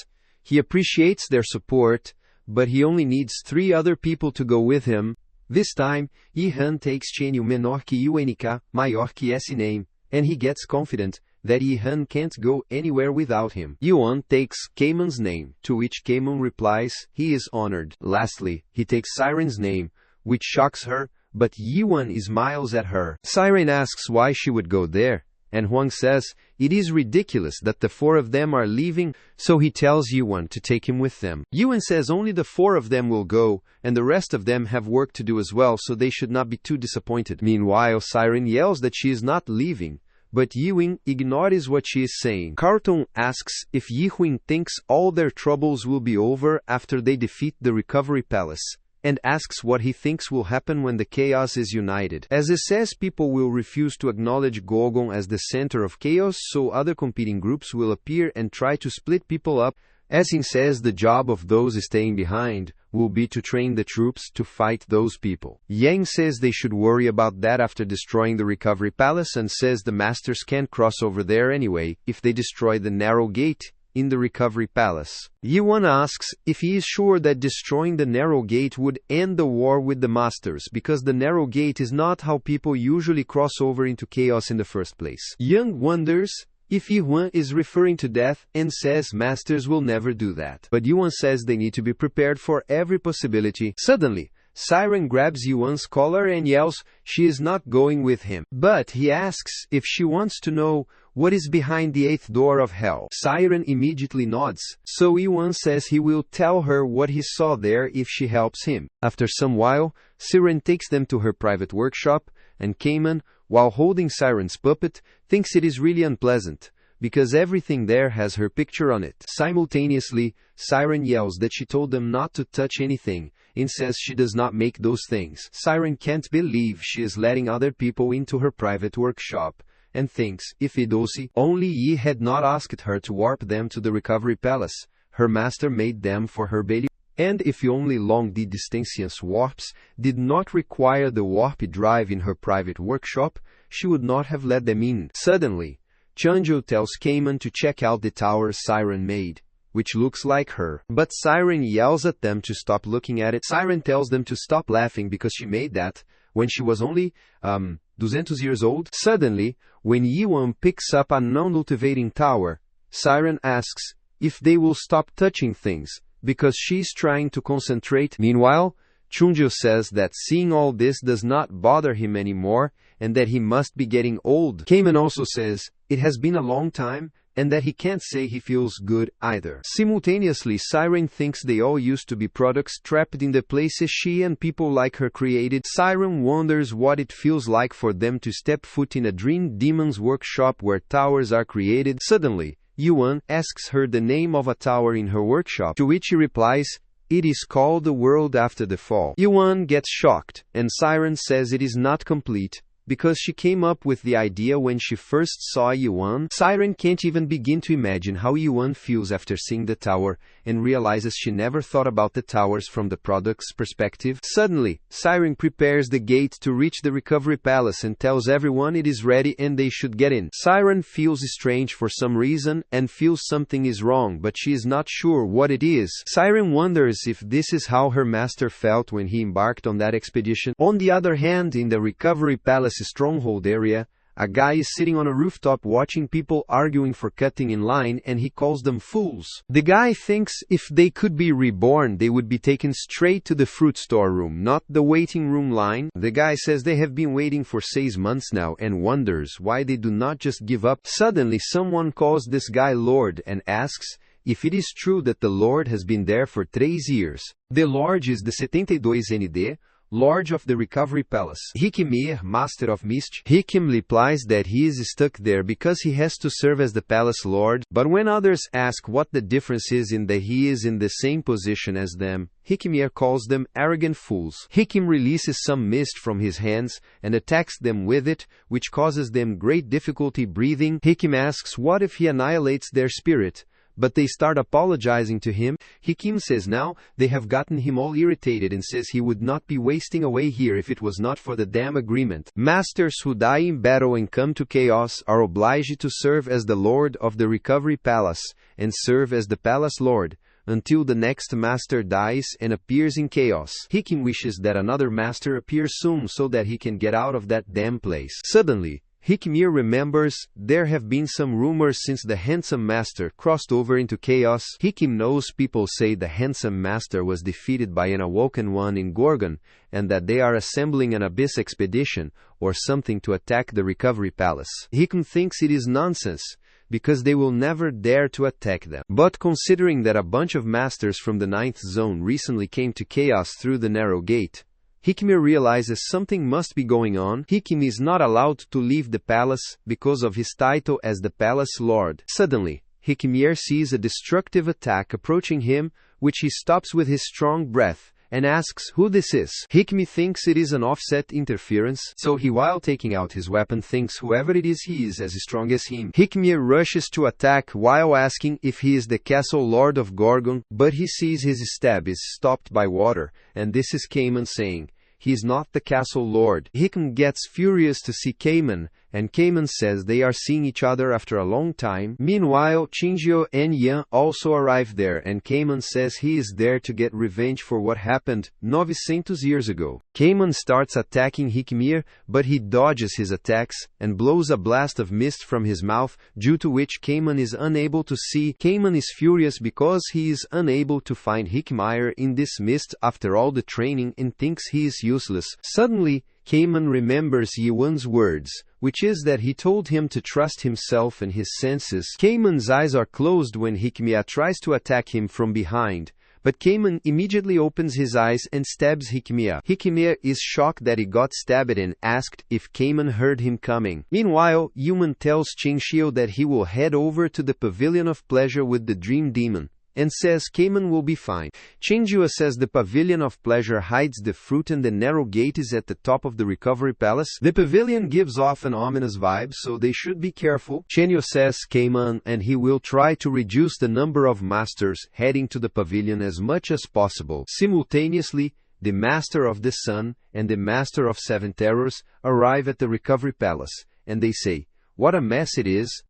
S1: he appreciates their support, but he only needs 3 other people to go with him. This time, Yi-Han takes Chenyu menor que UNK, maior que esse name, and he gets confident that Yi-Han can't go anywhere without him. Yuan takes Kaiman's name, to which Kaiman replies he is honored. Lastly, he takes Siren's name, which shocks her, but Yuan smiles at her. Siren asks why she would go there, and Huang says it is ridiculous that the 4 of them are leaving, so he tells Yuan to take him with them. Yuan says only the 4 of them will go, and the rest of them have work to do as well, so they should not be too disappointed. Meanwhile, Siren yells that she is not leaving, but Yi-Huin ignores what she is saying. Carlton asks if Yi-Huin thinks all their troubles will be over after they defeat the Recovery Palace, and asks what he thinks will happen when the chaos is united. As it says, people will refuse to acknowledge Gorgon as the center of chaos, so other competing groups will appear and try to split people up. As he says, the job of those staying behind will be to train the troops to fight those people. Yang says they should worry about that after destroying the Recovery Palace, and says the masters can't cross over there anyway if they destroy the narrow gate in the Recovery Palace. Yuan asks if he is sure that destroying the narrow gate would end the war with the masters, because the narrow gate is not how people usually cross over into chaos in the first place. Yang wonders if Yuan is referring to death, and says masters will never do that. But Yuan says they need to be prepared for every possibility. Suddenly, Siren grabs Yuan's collar and yells she is not going with him. But he asks if she wants to know what is behind the 8th door of hell. Siren immediately nods, so Yuan says he will tell her what he saw there if she helps him. After some while, Siren takes them to her private workshop, and Kaiman, while holding Siren's puppet, thinks it is really unpleasant, because everything there has her picture on it. Simultaneously, Siren yells that she told them not to touch anything, and says she does not make those things. Siren can't believe she is letting other people into her private workshop, and thinks if Idosi only Yi had not asked her to warp them to the Recovery Palace, her master made them for her baby. And if only long distance warps did not require the warp drive in her private workshop, she would not have let them in. Suddenly, Changzhou tells Kaiman to check out the tower Siren made, which looks like her. But Siren yells at them to stop looking at it. Siren tells them to stop laughing because she made that when she was only 200 years old. Suddenly, when Yuan picks up a non-cultivating tower, Siren asks if they will stop touching things, because she's trying to concentrate. Meanwhile, Chungju says that seeing all this does not bother him anymore, and that he must be getting old. Kaiman also says it has been a long time, and that he can't say he feels good either. Simultaneously, Siren thinks they all used to be products trapped in the places she and people like her created. Siren wonders what it feels like for them to step foot in a dream demon's workshop where towers are created. Suddenly, Yuan asks her the name of a tower in her workshop, to which she replies, it is called the World After the Fall. Yuan gets shocked, and Siren says it is not complete, because she came up with the idea when she first saw Yuan. Siren can't even begin to imagine how Yuan feels after seeing the tower, and realizes she never thought about the towers from the product's perspective. Suddenly, Siren prepares the gate to reach the Recovery Palace and tells everyone it is ready and they should get in. Siren feels strange for some reason, and feels something is wrong, but she is not sure what it is. Siren wonders if this is how her master felt when he embarked on that expedition. On the other hand, in the Recovery Palace stronghold area, a guy is sitting on a rooftop watching people arguing for cutting in line, and he calls them fools. The guy thinks if they could be reborn, they would be taken straight to the fruit store room, not the waiting room line. The guy says they have been waiting for 6 months now, and wonders why they do not just give up. Suddenly, someone calls this guy Lord and asks if it is true that the Lord has been there for 3 years. The Lord is the 72 ND, Lord of the Recovery Palace. Hikimir, Master of Mischief. Hikim replies that he is stuck there because he has to serve as the palace lord, but when others ask what the difference is in that he is in the same position as them, Hikimir calls them arrogant fools. Hikim releases some mist from his hands and attacks them with it, which causes them great difficulty breathing. Hikim asks what if he annihilates their spirit, but they start apologizing to him. Hikim says now they have gotten him all irritated and says he would not be wasting away here if it was not for the damn agreement. Masters who die in battle and come to chaos are obliged to serve as the lord of the recovery palace and serve as the palace lord until the next master dies and appears in chaos. Hikim wishes that another master appears soon so that he can get out of that damn place. Suddenly, Hikimir remembers there have been some rumors since the handsome master crossed over into chaos. Hikim knows people say the handsome master was defeated by an awoken one in Gorgon and that they are assembling an abyss expedition or something to attack the recovery palace. Hikim thinks it is nonsense because they will never dare to attack them. But considering that a bunch of masters from the 9th zone recently came to chaos through the narrow gate, Hikimir realizes something must be going on. Hikim is not allowed to leave the palace because of his title as the palace lord. Suddenly, Hikimir sees a destructive attack approaching him, which he stops with his strong breath and asks who this is. Hikimi thinks it is an offset interference, so he, while taking out his weapon, thinks whoever it is he is as strong as him. Hikimir rushes to attack while asking if he is the castle lord of Gorgon, but he sees his stab is stopped by water, and this is Cayman saying he is not the castle lord. Hikim gets furious to see Cayman, and Cayman says they are seeing each other after a long time. Meanwhile, Chinjio and Yan also arrive there, and Cayman says he is there to get revenge for what happened 900 years ago. Cayman starts attacking Hikimir, but he dodges his attacks and blows a blast of mist from his mouth, due to which Cayman is unable to see. Cayman is furious because he is unable to find Hikimir in this mist after all the training and thinks he is useless. Suddenly, Cayman remembers Yuan's words, which is that he told him to trust himself and his senses. Cayman's eyes are closed when Hikimir tries to attack him from behind, but Cayman immediately opens his eyes and stabs Hikimir. Hikimir is shocked that he got stabbed and asked if Cayman heard him coming. Meanwhile, Yuan tells Chinshio that he will head over to the Pavilion of Pleasure with the Dream Demon, and says Cayman will be fine. Chinjua says the Pavilion of Pleasure hides the fruit and the narrow gate is at the top of the recovery palace. The pavilion gives off an ominous vibe, so they should be careful. Chenyo says Cayman and he will try to reduce the number of masters heading to the pavilion as much as possible. Simultaneously, the Master of the Sun and the Master of Seven Terrors arrive at the recovery palace, and they say, "What a mess it is."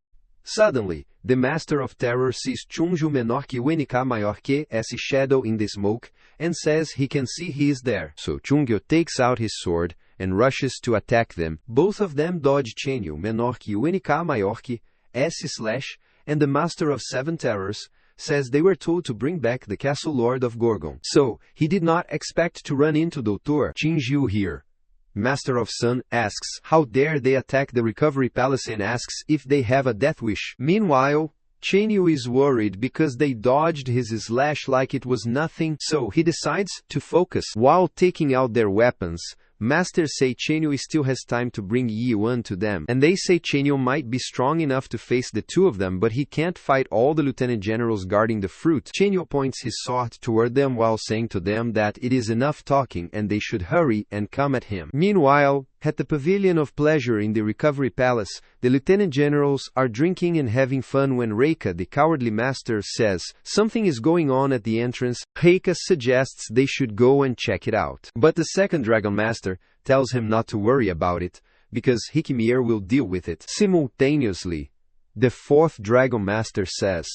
S1: Suddenly, the Master of Terror sees Chunju menor que Unica maior que esse shadow in the smoke, and says he can see he is there. So Chungyo takes out his sword and rushes to attack them. Both of them dodge Chenyu menor que Unica maior que esse slash, and the Master of Seven Terrors says they were told to bring back the Castle Lord of Gorgon. So, he did not expect to run into Dr. Chinju here. Master of Sun asks how dare they attack the recovery palace and asks if they have a death wish. Meanwhile, Chenyu is worried because they dodged his slash like it was nothing, so he decides to focus. While taking out their weapons, Masters say Chenyu still has time to bring Yi Yuan to them, and they say Chenyu might be strong enough to face the two of them, but he can't fight all the lieutenant generals guarding the fruit. Chenyu points his sword toward them while saying to them that it is enough talking and they should hurry and come at him. Meanwhile, at the Pavilion of Pleasure in the Recovery Palace, the lieutenant generals are drinking and having fun when Reika, the cowardly master, says something is going on at the entrance. Reika suggests they should go and check it out. But the second Dragon Master tells him not to worry about it, because Hikimir will deal with it. Simultaneously, the fourth Dragon Master says,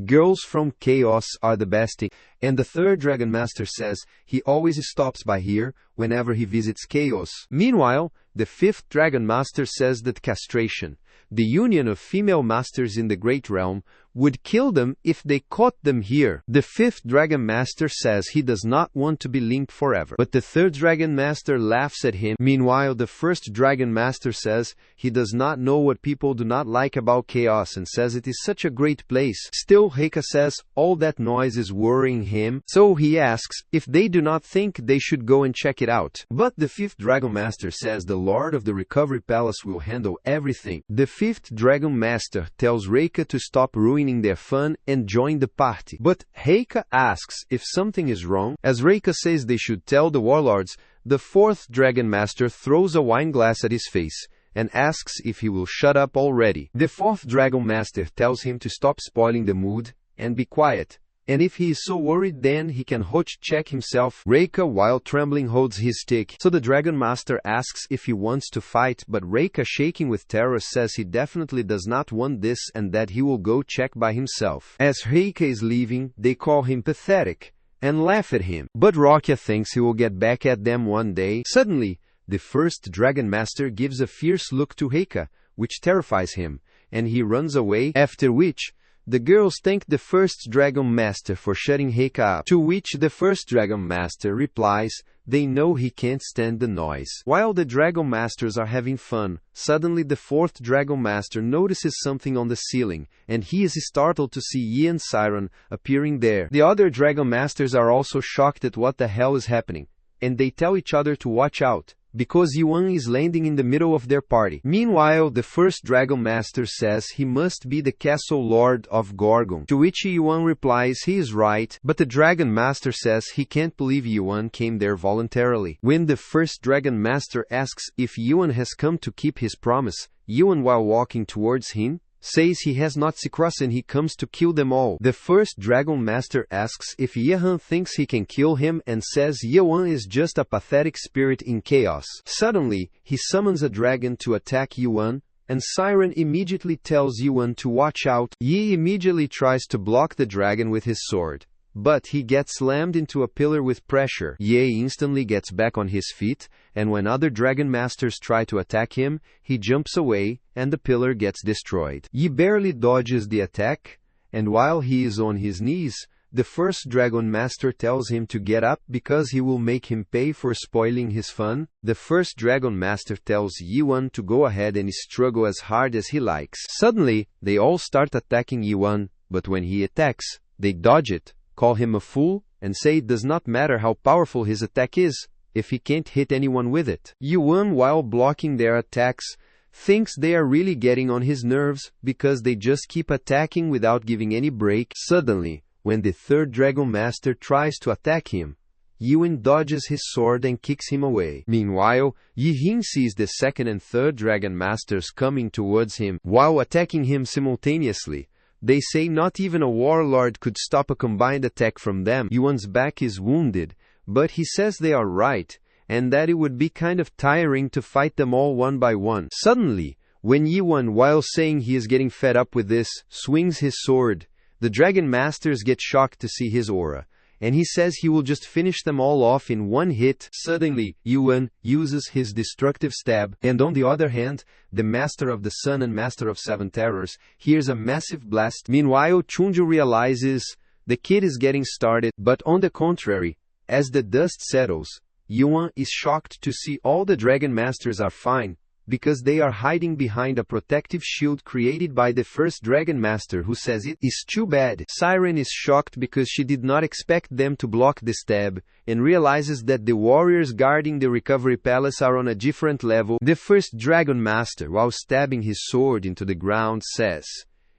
S1: "Girls from Chaos are the best," and the third Dragon Master says he always stops by here whenever he visits Chaos. Meanwhile, the fifth Dragon Master says that castration, the union of female masters in the Great Realm, would kill them if they caught them here. The fifth Dragon Master says he does not want to be linked forever. But the third Dragon Master laughs at him. Meanwhile, the first Dragon Master says he does not know what people do not like about chaos and says it is such a great place. Still, Reika says all that noise is worrying him, so he asks if they do not think they should go and check it out. But the fifth Dragon Master says the Lord of the Recovery Palace will handle everything. The fifth Dragon Master tells Reika to stop ruining their fun and join the party. But Reika asks if something is wrong. As Reika says they should tell the warlords, the fourth Dragon Master throws a wine glass at his face and asks if he will shut up already. The fourth Dragon Master tells him to stop spoiling the mood and be quiet. And if he is so worried, then he can hot check himself. Reika, while trembling, holds his stick. So the Dragon Master asks if he wants to fight, but Reika, shaking with terror, says he definitely does not want this and that he will go check by himself. As Reika is leaving, they call him pathetic and laugh at him. But Rokia thinks he will get back at them one day. Suddenly, the first Dragon Master gives a fierce look to Reika, which terrifies him, and he runs away, after which the girls thank the first Dragon Master for shutting Reika up, to which the first Dragon Master replies they know he can't stand the noise. While the Dragon Masters are having fun, suddenly the fourth Dragon Master notices something on the ceiling, and he is startled to see Yi and Siren appearing there. The other Dragon Masters are also shocked at what the hell is happening, and they tell each other to watch out, because Yuan is landing in the middle of their party. Meanwhile, the first Dragon Master says he must be the Castle Lord of Gorgon, to which Yuan replies he is right, but the Dragon Master says he can't believe Yuan came there voluntarily. When the first Dragon Master asks if Yuan has come to keep his promise, Yuan, while walking towards him, says he has not crossed and he comes to kill them all. The first Dragon Master asks if Yehan thinks he can kill him and says Yuan is just a pathetic spirit in chaos. Suddenly, he summons a dragon to attack Yuan, and Siren immediately tells Yuan to watch out. Yi immediately tries to block the dragon with his sword, but he gets slammed into a pillar with pressure. Ye instantly gets back on his feet, and when other Dragon Masters try to attack him, he jumps away, and the pillar gets destroyed. Yi barely dodges the attack, and while he is on his knees, the first Dragon Master tells him to get up because he will make him pay for spoiling his fun. The first Dragon Master tells Yuan to go ahead and struggle as hard as he likes. Suddenly, they all start attacking Yuan, but when he attacks, they dodge it, call him a fool, and say it does not matter how powerful his attack is, if he can't hit anyone with it. Yuan, while blocking their attacks, thinks they are really getting on his nerves, because they just keep attacking without giving any break. Suddenly, when the third Dragon Master tries to attack him, Yuan dodges his sword and kicks him away. Meanwhile, Yihin sees the second and third Dragon Masters coming towards him, while attacking him simultaneously. They say not even a warlord could stop a combined attack from them. Yuan's back is wounded, but he says they are right, and that it would be kind of tiring to fight them all one by one. Suddenly, when Yuan, while saying he is getting fed up with this, swings his sword, the Dragon Masters get shocked to see his aura, and he says he will just finish them all off in one hit. Suddenly, Yuan uses his destructive stab, and on the other hand, the Master of the Sun and Master of Seven Terrors hears a massive blast. Meanwhile, Chunju realizes the kid is getting started, but on the contrary, as the dust settles, Yuan is shocked to see all the Dragon Masters are fine, because they are hiding behind a protective shield created by the first Dragon Master, who says it is too bad. Siren is shocked because she did not expect them to block the stab, and realizes that the warriors guarding the Recovery Palace are on a different level. The first Dragon Master, while stabbing his sword into the ground, says,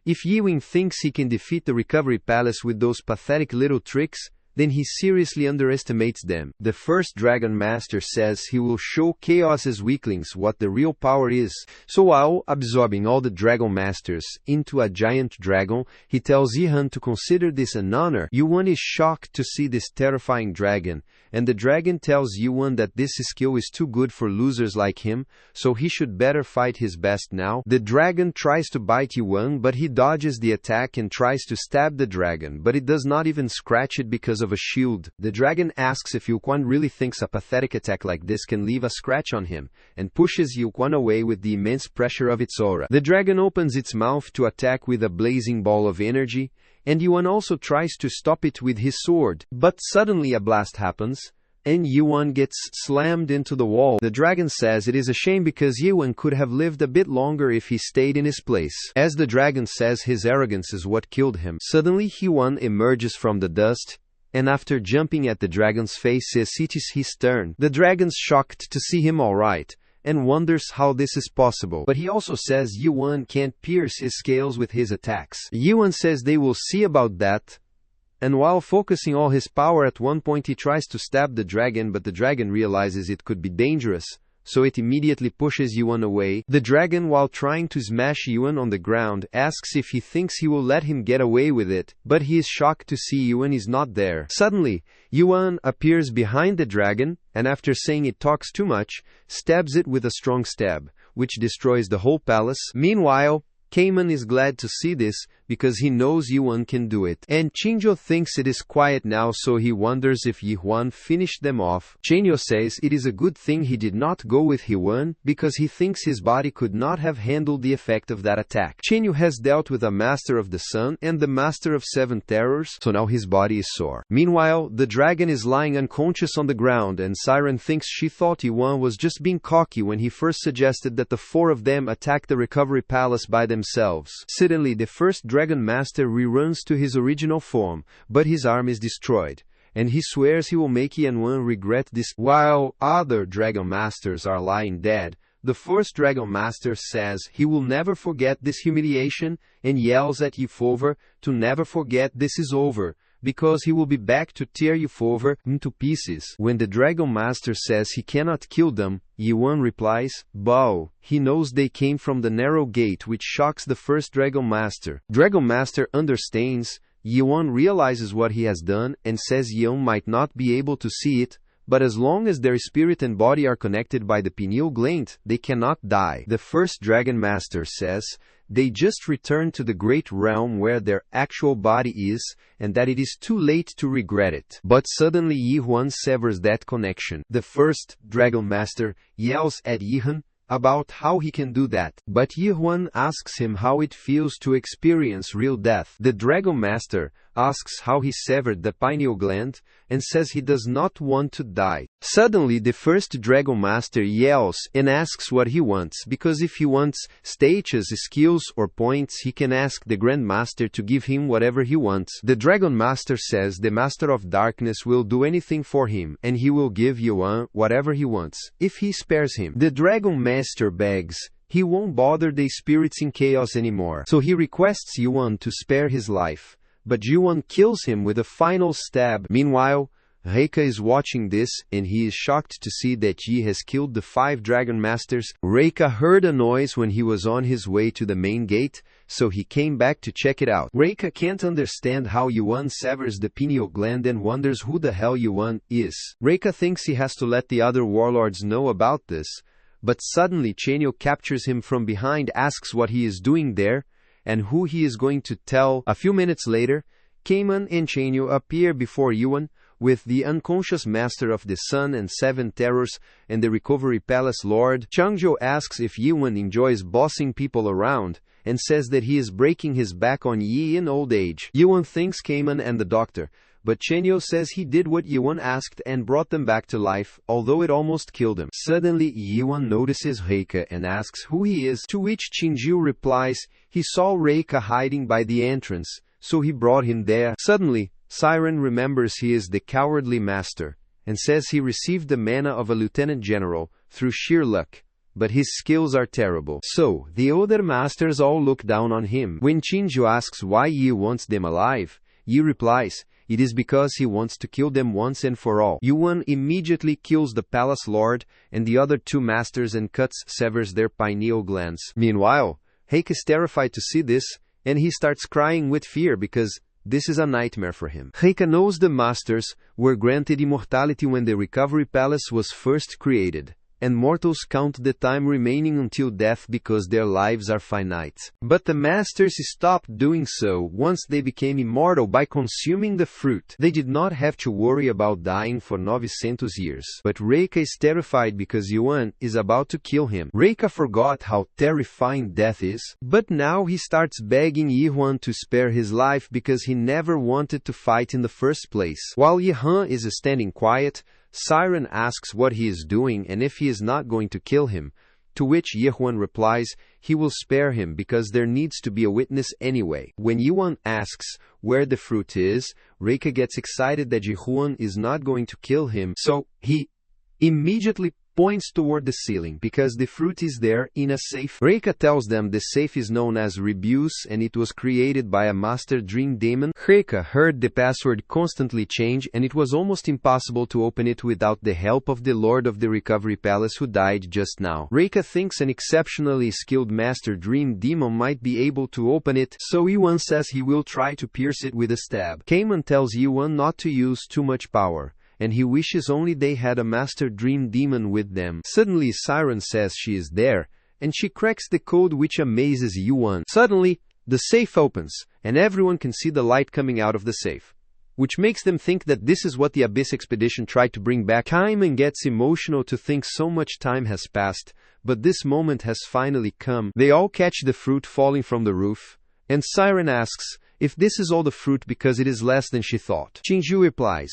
S1: if Ewing thinks he can defeat the Recovery Palace with those pathetic little tricks, then he seriously underestimates them. The first Dragon Master says he will show Chaos's weaklings what the real power is. So while absorbing all the Dragon Masters into a giant dragon, he tells Ihan to consider this an honor. Yuan is shocked to see this terrifying dragon, and the dragon tells Yuan that this skill is too good for losers like him, so he should better fight his best now. The dragon tries to bite Yuan, but he dodges the attack and tries to stab the dragon, but it does not even scratch it because of of a shield. The dragon asks if Yuan really thinks a pathetic attack like this can leave a scratch on him, and pushes Yuan away with the immense pressure of its aura. The dragon opens its mouth to attack with a blazing ball of energy, and Yuan also tries to stop it with his sword. But suddenly a blast happens, and Yuan gets slammed into the wall. The dragon says it is a shame because Yuan could have lived a bit longer if he stayed in his place. As the dragon says his arrogance is what killed him, suddenly Yuan emerges from the dust, and after jumping at the dragon's face says it is his turn. The dragon's shocked to see him alright, and wonders how this is possible. But he also says Yuan can't pierce his scales with his attacks. Yuan says they will see about that, and while focusing all his power at one point he tries to stab the dragon, but the dragon realizes it could be dangerous, so it immediately pushes Yuan away. The dragon, while trying to smash Yuan on the ground, asks if he thinks he will let him get away with it, but he is shocked to see Yuan is not there. Suddenly, Yuan appears behind the dragon, and after saying it talks too much, stabs it with a strong stab, which destroys the whole palace. Meanwhile, Cayman is glad to see this, because he knows Yuan can do it. And Chinjo thinks it is quiet now, so he wonders if Yuan finished them off. Chenyo says it is a good thing he did not go with Yuan, because he thinks his body could not have handled the effect of that attack. Chenyo has dealt with a Master of the Sun and the Master of Seven Terrors, so now his body is sore. Meanwhile, the dragon is lying unconscious on the ground, and Siren thinks she thought Yuan was just being cocky when he first suggested that the four of them attack the recovery palace by themselves. Suddenly, the first Dragon Master reruns to his original form, but his arm is destroyed, and he swears he will make Yuan regret this. While other Dragon Masters are lying dead, the first Dragon Master says he will never forget this humiliation, and yells at Yuan to never forget this is over, because he will be back to tear Yuan into pieces. When the Dragon Master says he cannot kill them, Yuan replies, "Bow." He knows they came from the narrow gate, which shocks the first Dragon Master. Dragon Master understands. Yuan realizes what he has done, and says Yuan might not be able to see it, but as long as their spirit and body are connected by the pineal gland, they cannot die. The first Dragon Master says they just returned to the great realm where their actual body is, and that it is too late to regret it. But suddenly Yuan severs that connection. The first Dragon Master yells at Yuan about how he can do that, but Yuan asks him how it feels to experience real death. The Dragon Master asks how he severed the pineal gland, and says he does not want to die. Suddenly the first Dragon Master yells and asks what he wants, because if he wants stages, skills, or points, he can ask the Grand Master to give him whatever he wants. The Dragon Master says the Master of Darkness will do anything for him, and he will give Yuan whatever he wants, if he spares him. The Dragon Master begs he won't bother the spirits in chaos anymore, so he requests Yuan to spare his life, but Yuan kills him with a final stab. Meanwhile, Reika is watching this, and he is shocked to see that Yi has killed the 5 Dragon Masters. Reika heard a noise when he was on his way to the main gate, so he came back to check it out. Reika can't understand how Yuan severs the pineal gland and wonders who the hell Yuan is. Reika thinks he has to let the other warlords know about this, but suddenly Chenyo captures him from behind, asks what he is doing there, and who he is going to tell. A few minutes later, Cayman and Chenyo appear before Yuan, with the unconscious Master of the Sun and 7 Terrors and the Recovery Palace Lord. Changzhou asks if Yuan enjoys bossing people around, and says that he is breaking his back on Yi in old age. Yuan thanks Cayman and the doctor, but Chenyo says he did what Yuan asked and brought them back to life, although it almost killed him. Suddenly, Yuan notices Reika and asks who he is, to which Chinju replies he saw Reika hiding by the entrance, so he brought him there. Suddenly, Siren remembers he is the cowardly master, and says he received the mana of a lieutenant general through sheer luck, but his skills are terrible. So, the other masters all look down on him. When Chinju asks why Yi wants them alive, Yi replies, it is because he wants to kill them once and for all. Yuan immediately kills the palace lord and the other 2 masters and severs their pineal glands. Meanwhile, Heike is terrified to see this, and he starts crying with fear because this is a nightmare for him. Heike knows the masters were granted immortality when the recovery palace was first created, and mortals count the time remaining until death because their lives are finite. But the masters stopped doing so once they became immortal by consuming the fruit. They did not have to worry about dying for 900 years. But Reika is terrified because Yuan is about to kill him. Reika forgot how terrifying death is, but now he starts begging Yuan to spare his life because he never wanted to fight in the first place. While Yuan is standing quiet, Siren asks what he is doing and if he is not going to kill him, to which Yuan replies he will spare him because there needs to be a witness anyway. When Yuan asks where the fruit is, Reika gets excited that Yuan is not going to kill him, so he immediately points toward the ceiling because the fruit is there in a safe. Reika tells them the safe is known as Rebuse and it was created by a master dream demon. Reika heard the password constantly change and it was almost impossible to open it without the help of the Lord of the Recovery Palace who died just now. Reika thinks an exceptionally skilled master dream demon might be able to open it, so Yuan says he will try to pierce it with a stab. Cayman tells Yuan not to use too much power, and he wishes only they had a master dream demon with them. Suddenly Siren says she is there, and she cracks the code which amazes Yuan. Suddenly, the safe opens, and everyone can see the light coming out of the safe, which makes them think that this is what the Abyss expedition tried to bring back. Cayman gets emotional to think so much time has passed, but this moment has finally come. They all catch the fruit falling from the roof, and Siren asks if this is all the fruit because it is less than she thought. Chinju replies,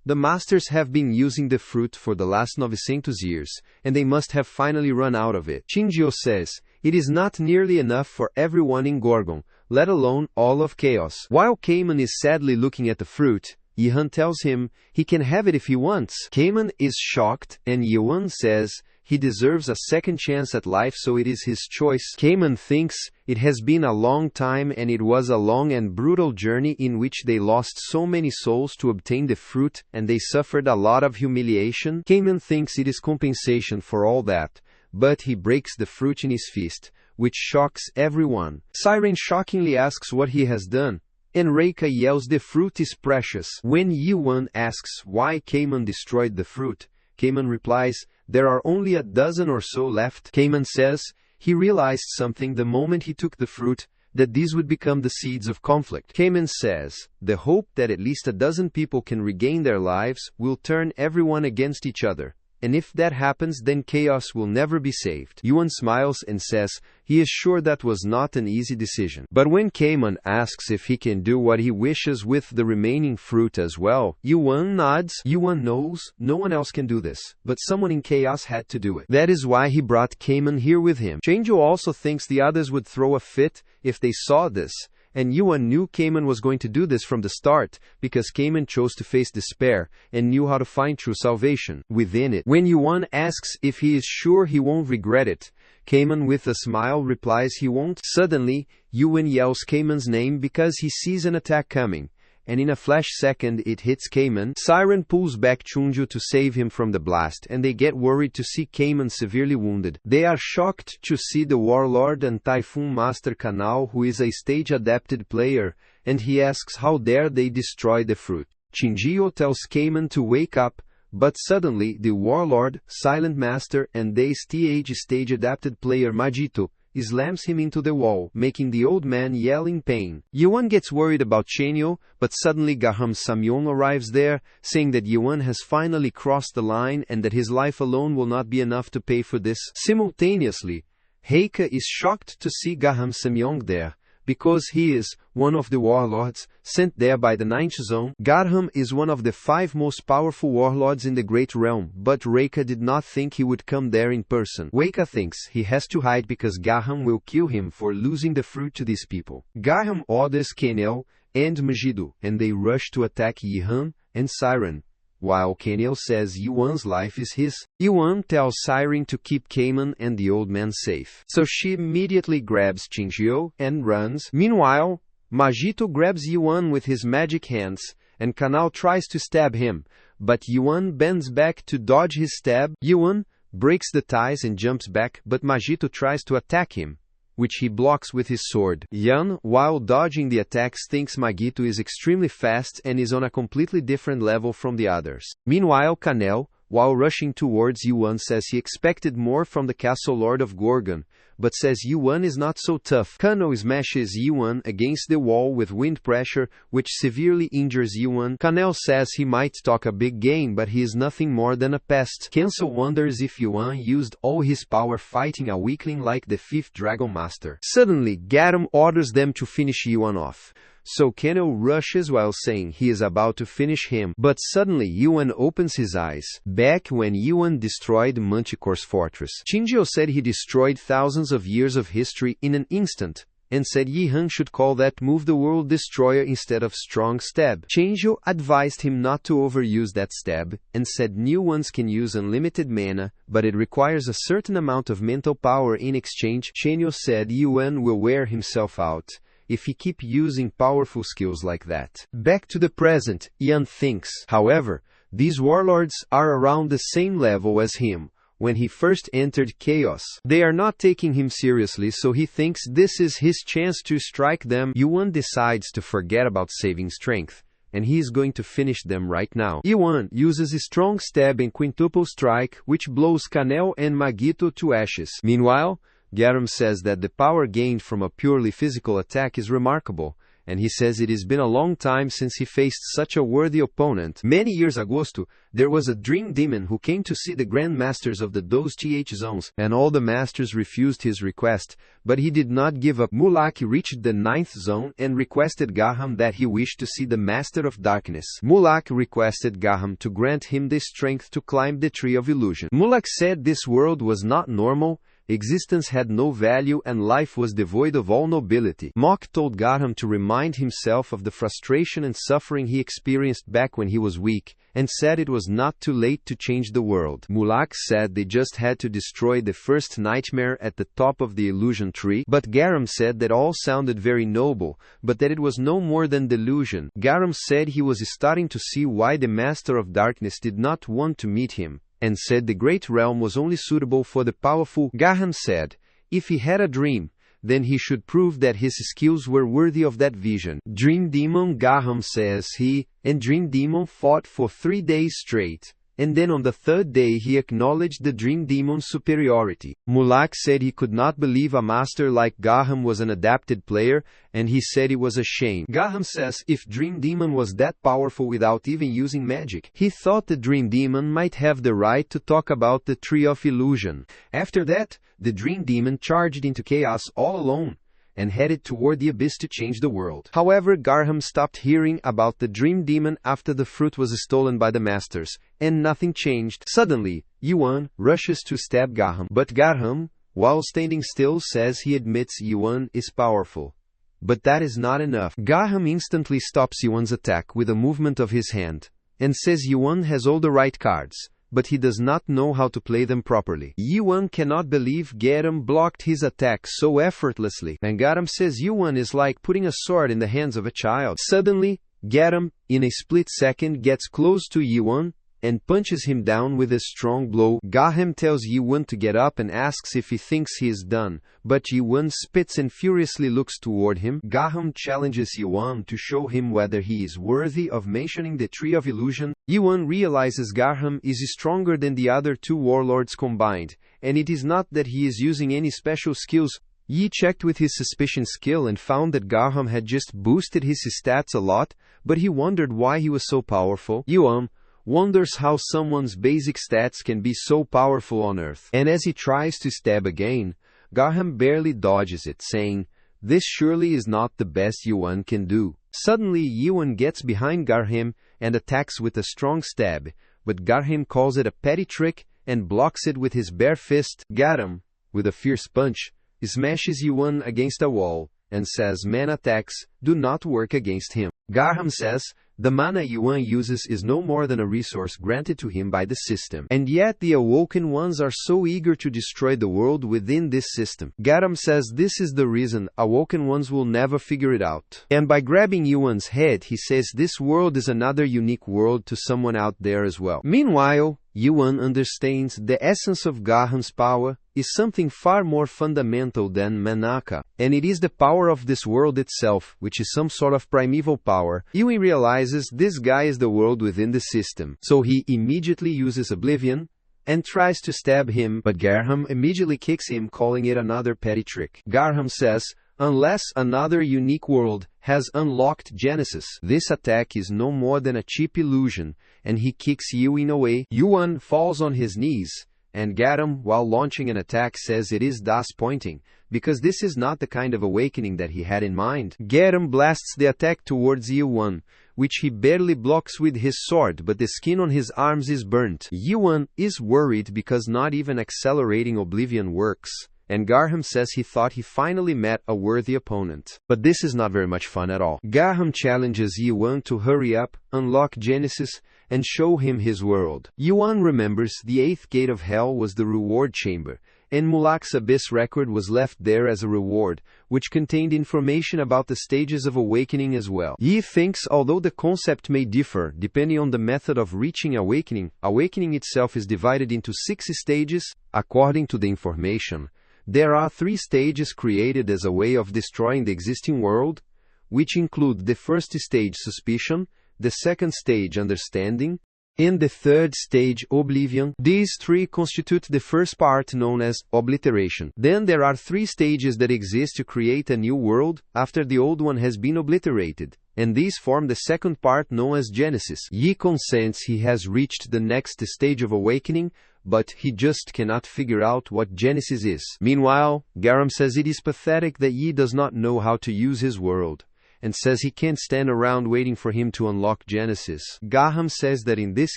S1: the masters have been using the fruit for the last 900 years, and they must have finally run out of it. Shinjio says, it is not nearly enough for everyone in Gorgon, let alone all of Chaos. While Cayman is sadly looking at the fruit, Yuan tells him he can have it if he wants. Cayman is shocked, and Yuan says he deserves a second chance at life, so it is his choice. Cayman thinks it has been a long time and it was a long and brutal journey in which they lost so many souls to obtain the fruit and they suffered a lot of humiliation. Cayman thinks it is compensation for all that, but he breaks the fruit in his fist, which shocks everyone. Siren shockingly asks what he has done, and Reika yells the fruit is precious. When Yuan asks why Cayman destroyed the fruit, Cayman replies, there are only a dozen or so left. Cayman says he realized something the moment he took the fruit, that these would become the seeds of conflict. Cayman says the hope that at least a dozen people can regain their lives will turn everyone against each other. And if that happens, then chaos will never be saved. Yuan smiles and says he is sure that was not an easy decision. But when Cayman asks if he can do what he wishes with the remaining fruit as well, Yuan nods. Yuan knows no one else can do this, but someone in chaos had to do it. That is why he brought Cayman here with him. Changio also thinks the others would throw a fit if they saw this, and Yuan knew Cayman was going to do this from the start, because Cayman chose to face despair, and knew how to find true salvation within it. When Yuan asks if he is sure he won't regret it, Cayman with a smile replies he won't. Suddenly, Yuan yells Cayman's name because he sees an attack coming, and in a flash second it hits Cayman. Siren pulls back Chunju to save him from the blast, and they get worried to see Cayman severely wounded. They are shocked to see the Warlord and Typhoon Master Kanao, who is a stage-adapted player, and he asks how dare they destroy the fruit. Shinjio tells Cayman to wake up, but suddenly the Warlord, Silent Master, and the stage-adapted player Majito slams him into the wall, making the old man yell in pain. Yuan gets worried about Chenyo, but suddenly Gaham Samyong arrives there, saying that Yuan has finally crossed the line and that his life alone will not be enough to pay for this. Simultaneously, Heika is shocked to see Gaham Samyong there, because he is one of the warlords sent there by the Ninth Zone. Garham is one of the 5 most powerful warlords in the Great Realm, but Reika did not think he would come there in person. Reika thinks he has to hide because Garham will kill him for losing the fruit to these people. Garham orders Kenel and Majido, and they rush to attack Yihan and Siren, while Kenel says Yuan's life is his. Yuan tells Siren to keep Cayman and the old man safe, so she immediately grabs Chinjio and runs. Meanwhile, Majito grabs Yuan with his magic hands, and Kanao tries to stab him, but Yuan bends back to dodge his stab. Yuan breaks the ties and jumps back, but Majito tries to attack him, which he blocks with his sword. Yan, while dodging the attacks, thinks Magito is extremely fast and is on a completely different level from the others. Meanwhile, Kanel, while rushing towards Yuan says he expected more from the Castle Lord of Gorgon, but says Yuan is not so tough. Kano smashes Yuan against the wall with wind pressure, which severely injures Yuan. Kanel says he might talk a big game, but he is nothing more than a pest. Kensou wonders if Yuan used all his power fighting a weakling like the 5th Dragon Master. Suddenly, Garam orders them to finish Yuan off. So Kano rushes while saying he is about to finish him, but suddenly Yuan opens his eyes. Back when Yuan destroyed Manticore's fortress, Shinjo said he destroyed thousands of years of history in an instant, and said Yihan should call that move the World Destroyer instead of Strong Stab. Shinjo advised him not to overuse that stab, and said new ones can use unlimited mana, but it requires a certain amount of mental power in exchange. Shinjo said Yuan will wear himself out if he keep using powerful skills like that. Back to the present, Yan thinks, however, these warlords are around the same level as him when he first entered Chaos. They are not taking him seriously, so he thinks this is his chance to strike them. Yuan decides to forget about saving strength, and he is going to finish them right now. Yuan uses a strong stab and quintuple strike, which blows Kanel and Magito to ashes. Meanwhile, Garam says that the power gained from a purely physical attack is remarkable, and he says it has been a long time since he faced such a worthy opponent. Many years ago, there was a dream demon who came to see the Grand Masters of the 2th zones, and all the masters refused his request, but he did not give up. Mulak reached the 9th zone and requested Gaham that he wished to see the Master of Darkness. Mulak requested Gaham to grant him the strength to climb the Tree of Illusion. Mulak said this world was not normal, existence had no value, and life was devoid of all nobility. Mok told Garham to remind himself of the frustration and suffering he experienced back when he was weak, and said it was not too late to change the world. Mulak said they just had to destroy the first nightmare at the top of the illusion tree, but Garam said that all sounded very noble, but that it was no more than delusion. Garam said he was starting to see why the Master of Darkness did not want to meet him, and said the great realm was only suitable for the powerful. Gaham said, if he had a dream, then he should prove that his skills were worthy of that vision. Dream Demon Gaham says he and Dream Demon fought for 3 days straight, and then on the 3rd day he acknowledged the Dream Demon's superiority. Mulak said he could not believe a master like Gaham was an adapted player, and he said it was a shame. Gaham says if Dream Demon was that powerful without even using magic, he thought the Dream Demon might have the right to talk about the Tree of Illusion. After that, the Dream Demon charged into chaos all alone, and headed toward the abyss to change the world. However, Garham stopped hearing about the Dream Demon after the fruit was stolen by the masters, and nothing changed. Suddenly, Yuan rushes to stab Garham, but Garham, while standing still, says he admits Yuan is powerful. But that is not enough. Garham instantly stops Yuan's attack with a movement of his hand, and says Yuan has all the right cards, but he does not know how to play them properly. Yuan cannot believe Garam blocked his attack so effortlessly, and Garam says Yuan is like putting a sword in the hands of a child. Suddenly, Garam, in a split second, gets close to Yuan and punches him down with a strong blow. Gaham tells Yuan to get up and asks if he thinks he is done, but Yuan spits and furiously looks toward him. Gaham challenges Yuan to show him whether he is worthy of mentioning the Tree of Illusion. Yuan realizes Gaham is stronger than the other 2 warlords combined, and it is not that he is using any special skills. Yi checked with his suspicion skill and found that Gaham had just boosted his stats a lot, but he wondered why he was so powerful. Yuan wonders how someone's basic stats can be so powerful on Earth. And as he tries to stab again, Garham barely dodges it, saying, this surely is not the best Yuan can do. Suddenly, Yuan gets behind Garham and attacks with a strong stab, but Garham calls it a petty trick and blocks it with his bare fist. Garam, with a fierce punch, smashes Yuan against a wall, and says mana attacks do not work against him. Garham says, the mana Yuan uses is no more than a resource granted to him by the system, and yet the Awoken Ones are so eager to destroy the world within this system. Garam says this is the reason Awoken Ones will never figure it out. And by grabbing Yuan's head, he says this world is another unique world to someone out there as well. Meanwhile, Yuan understands the essence of Gaham's power is something far more fundamental than manaka, and it is the power of this world itself, which is some sort of primeval power. Yuan realizes this guy is the world within the system, so he immediately uses oblivion and tries to stab him, but Garham immediately kicks him, calling it another petty trick. Garham says, unless another unique world has unlocked Genesis, this attack is no more than a cheap illusion, and he kicks Yuan away. Yuan falls on his knees, and Garham, while launching an attack, says it is disappointing, because this is not the kind of awakening that he had in mind. Garham blasts the attack towards Yuan, which he barely blocks with his sword, but the skin on his arms is burnt. Yuan is worried because not even accelerating oblivion works, and Garham says he thought he finally met a worthy opponent. But this is not very much fun at all. Garham challenges Yuan to hurry up, unlock Genesis, and show him his world. Yuan remembers the 8th gate of hell was the reward chamber, and Mulak's abyss record was left there as a reward, which contained information about the stages of awakening as well. He thinks although the concept may differ depending on the method of reaching awakening, awakening itself is divided into 6 stages, according to the information. There are 3 stages created as a way of destroying the existing world, which include the first stage, suspicion, the second stage, understanding, and the third stage, oblivion. These 3 constitute the first part known as obliteration. Then there are 3 stages that exist to create a new world after the old one has been obliterated, and these form the second part known as Genesis. Yi consents he has reached the next stage of awakening, but he just cannot figure out what Genesis is. Meanwhile, Garham says it is pathetic that Yi does not know how to use his world, and says he can't stand around waiting for him to unlock Genesis. Garham says that in this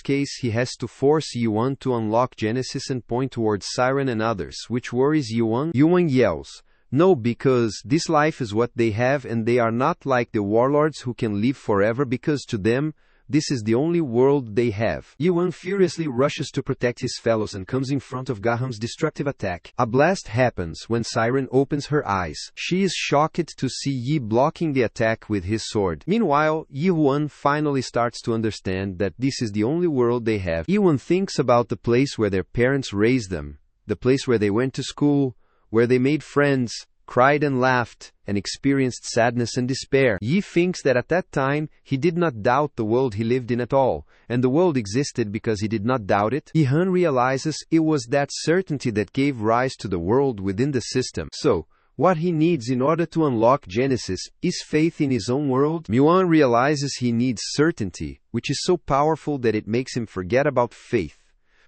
S1: case he has to force Yuan to unlock Genesis and point towards Siren and others, which worries Yuan. Yuan yells, "No, because this life is what they have and they are not like the warlords who can live forever because to them, this is the only world they have." Yuan furiously rushes to protect his fellows and comes in front of Gaham's destructive attack. A blast happens when Siren opens her eyes. She is shocked to see Yi blocking the attack with his sword. Meanwhile, Yuan finally starts to understand that this is the only world they have. Yuan thinks about the place where their parents raised them, the place where they went to school, where they made friends, cried and laughed, and experienced sadness and despair. Yi thinks that at that time, he did not doubt the world he lived in at all, and the world existed because he did not doubt it. Ihan realizes it was that certainty that gave rise to the world within the system. So, what he needs in order to unlock Genesis is faith in his own world. Yuan realizes he needs certainty, which is so powerful that it makes him forget about faith,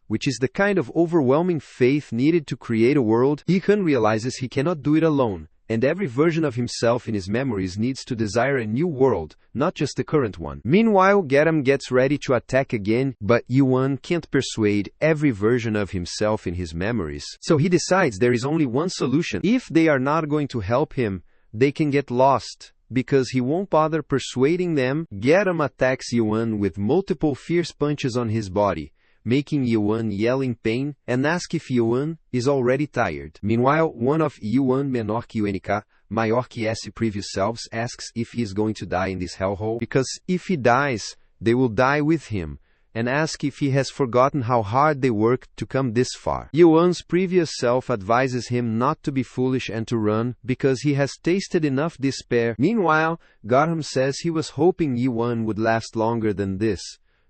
S1: which is the kind of overwhelming faith needed to create a world. Ihan realizes he cannot do it alone, and every version of himself in his memories needs to desire a new world, not just the current one. Meanwhile, Garham gets ready to attack again, but Yuan can't persuade every version of himself in his memories. So he decides there is only one solution. If they are not going to help him, they can get lost, because he won't bother persuading them. Garham attacks Yuan with multiple fierce punches on his body, making Yuan yell in pain and ask if Yuan is already tired. Meanwhile, one of Yuan menor que UNK, maior que S previous selves, asks if he is going to die in this hellhole, because if he dies, they will die with him, and ask if he has forgotten how hard they worked to come this far. Yuan's previous self advises him not to be foolish and to run, because he has tasted enough despair. Meanwhile, Garham says he was hoping Yuan would last longer than this,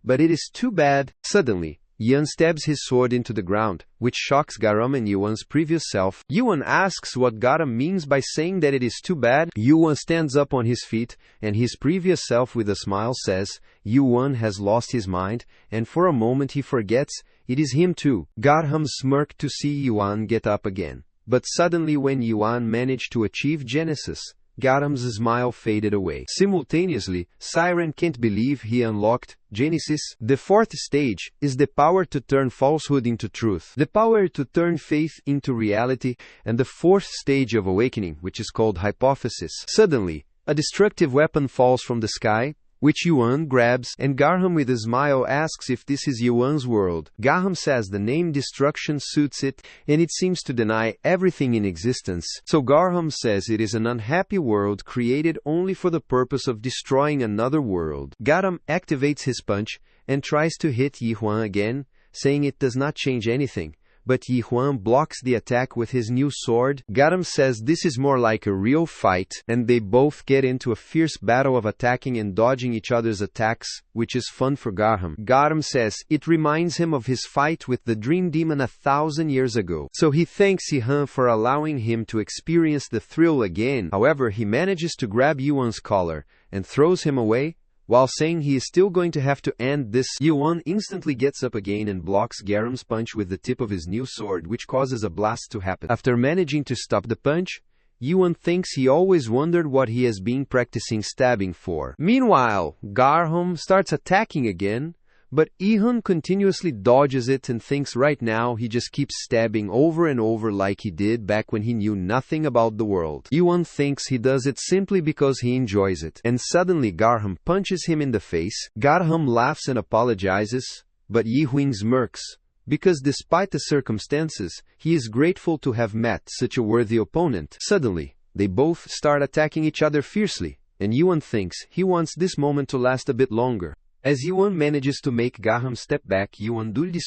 S1: but it is too bad. Suddenly, Yuan stabs his sword into the ground, which shocks Garham and Yuan's previous self. Yuan asks what Garham means by saying that it is too bad. Yuan stands up on his feet, and his previous self with a smile says, Yuan has lost his mind, and for a moment he forgets it is him too. Garham smirked to see Yuan get up again. But suddenly when Yuan managed to achieve Genesis, Garham's smile faded away. Simultaneously, Siren can't believe he unlocked Genesis. The fourth stage is the power to turn falsehood into truth, the power to turn faith into reality, and the fourth stage of awakening, which is called hypothesis. Suddenly, a destructive weapon falls from the sky, which Yuan grabs, and Garham with a smile asks if this is Yuan's world. Garham says the name destruction suits it, and it seems to deny everything in existence. So Garham says it is an unhappy world created only for the purpose of destroying another world. Garham activates his punch and tries to hit Yuan again, saying it does not change anything. But Yi-Huan blocks the attack with his new sword. Garham says this is more like a real fight, and they both get into a fierce battle of attacking and dodging each other's attacks, which is fun for Garham. Garham says it reminds him of his fight with the Dream Demon 1,000 years ago. So he thanks Yi-Han for allowing him to experience the thrill again. However, he manages to grab Yuan's collar and throws him away, while saying he is still going to have to end this. Yuan instantly gets up again and blocks Garam's punch with the tip of his new sword, which causes a blast to happen. After managing to stop the punch, Yuan thinks he always wondered what he has been practicing stabbing for. Meanwhile, Garham starts attacking again, but Yi-Han continuously dodges it and thinks right now he just keeps stabbing over and over like he did back when he knew nothing about the world. Yuan thinks he does it simply because he enjoys it, and suddenly Garham punches him in the face. Garham laughs and apologizes, but Yi-Huan smirks, because despite the circumstances, he is grateful to have met such a worthy opponent. Suddenly, they both start attacking each other fiercely, and Yuan thinks he wants this moment to last a bit longer. As Yuan manages to make Garham step back, Yuan Duldi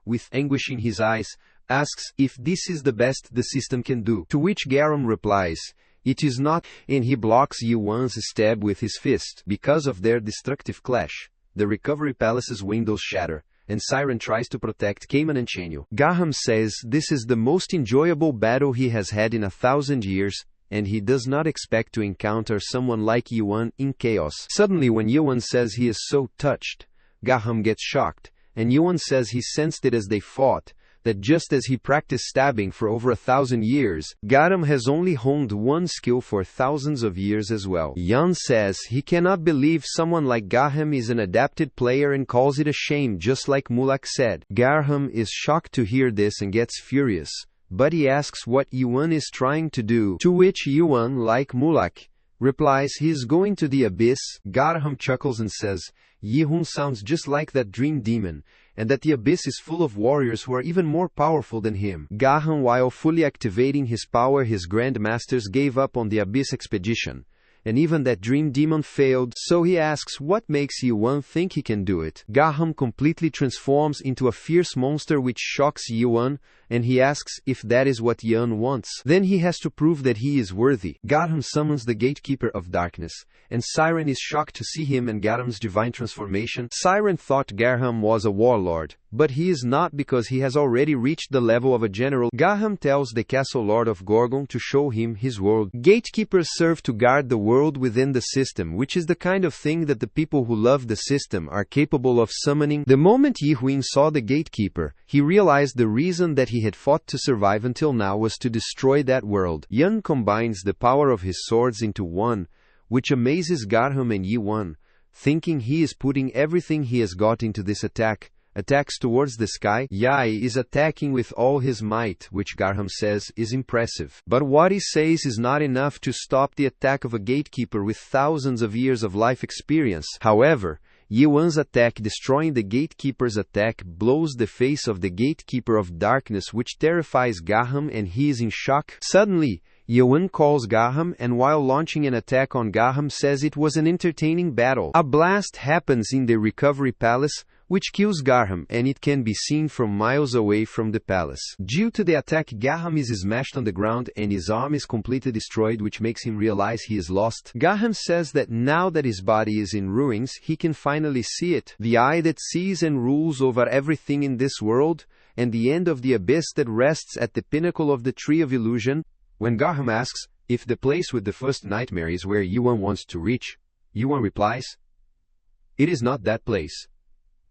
S1: with anguish in his eyes, asks if this is the best the system can do. To which Garham replies, it is not, and he blocks Yuan's stab with his fist. Because of their destructive clash, the Recovery Palace's windows shatter, and Siren tries to protect Cayman and Chenyu. Garham says this is the most enjoyable battle he has had in 1,000 years, and he does not expect to encounter someone like Yuan in chaos. Suddenly, when Yuan says he is so touched, Garham gets shocked, and Yuan says he sensed it as they fought, that just as he practiced stabbing for over 1,000 years, Garham has only honed one skill for thousands of years as well. Yuan says he cannot believe someone like Garham is an adapted player and calls it a shame, just like Mulak said. Garham is shocked to hear this and gets furious, but he asks what Yuan is trying to do, to which Yuan, like Mulak, replies he is going to the abyss. Garham chuckles and says Yi-Hun sounds just like that dream demon, and that the abyss is full of warriors who are even more powerful than him. Garham, while fully activating his power, his grandmasters gave up on the abyss expedition, and even that dream demon failed, so he asks what makes Yuan think he can do it. Garham completely transforms into a fierce monster which shocks Yuan, and he asks if that is what Yuan wants. Then he has to prove that he is worthy. Garham summons the Gatekeeper of Darkness, and Siren is shocked to see him and Garham's divine transformation. Siren thought Garham was a warlord, but he is not, because he has already reached the level of a general. Garham tells the Castle Lord of Gorgon to show him his world. Gatekeepers serve to guard the world within the system, which is the kind of thing that the people who love the system are capable of summoning. The moment Yi-Huan saw the Gatekeeper, he realized the reason that he had fought to survive until now was to destroy that world. Yuan combines the power of his swords into one, which amazes Garham and Yuan, thinking he is putting everything he has got into this attack. Attacks towards the sky. Yai is attacking with all his might, which Garham says is impressive. But what he says is not enough to stop the attack of a gatekeeper with thousands of years of life experience. However, Yuan's attack, destroying the gatekeeper's attack, blows the face of the Gatekeeper of Darkness, which terrifies Garham, and he is in shock. Suddenly, Yuan calls Garham, and while launching an attack on Garham, says it was an entertaining battle. A blast happens in the Recovery Palace, which kills Garham, and it can be seen from miles away from the palace. Due to the attack, Garham is smashed on the ground and his arm is completely destroyed, which makes him realize he is lost. Garham says that now that his body is in ruins, he can finally see it, the eye that sees and rules over everything in this world, and the end of the abyss that rests at the pinnacle of the Tree of Illusion. When Garham asks if the place with the first nightmare is where Yuan wants to reach, Yuan replies, "It is not that place."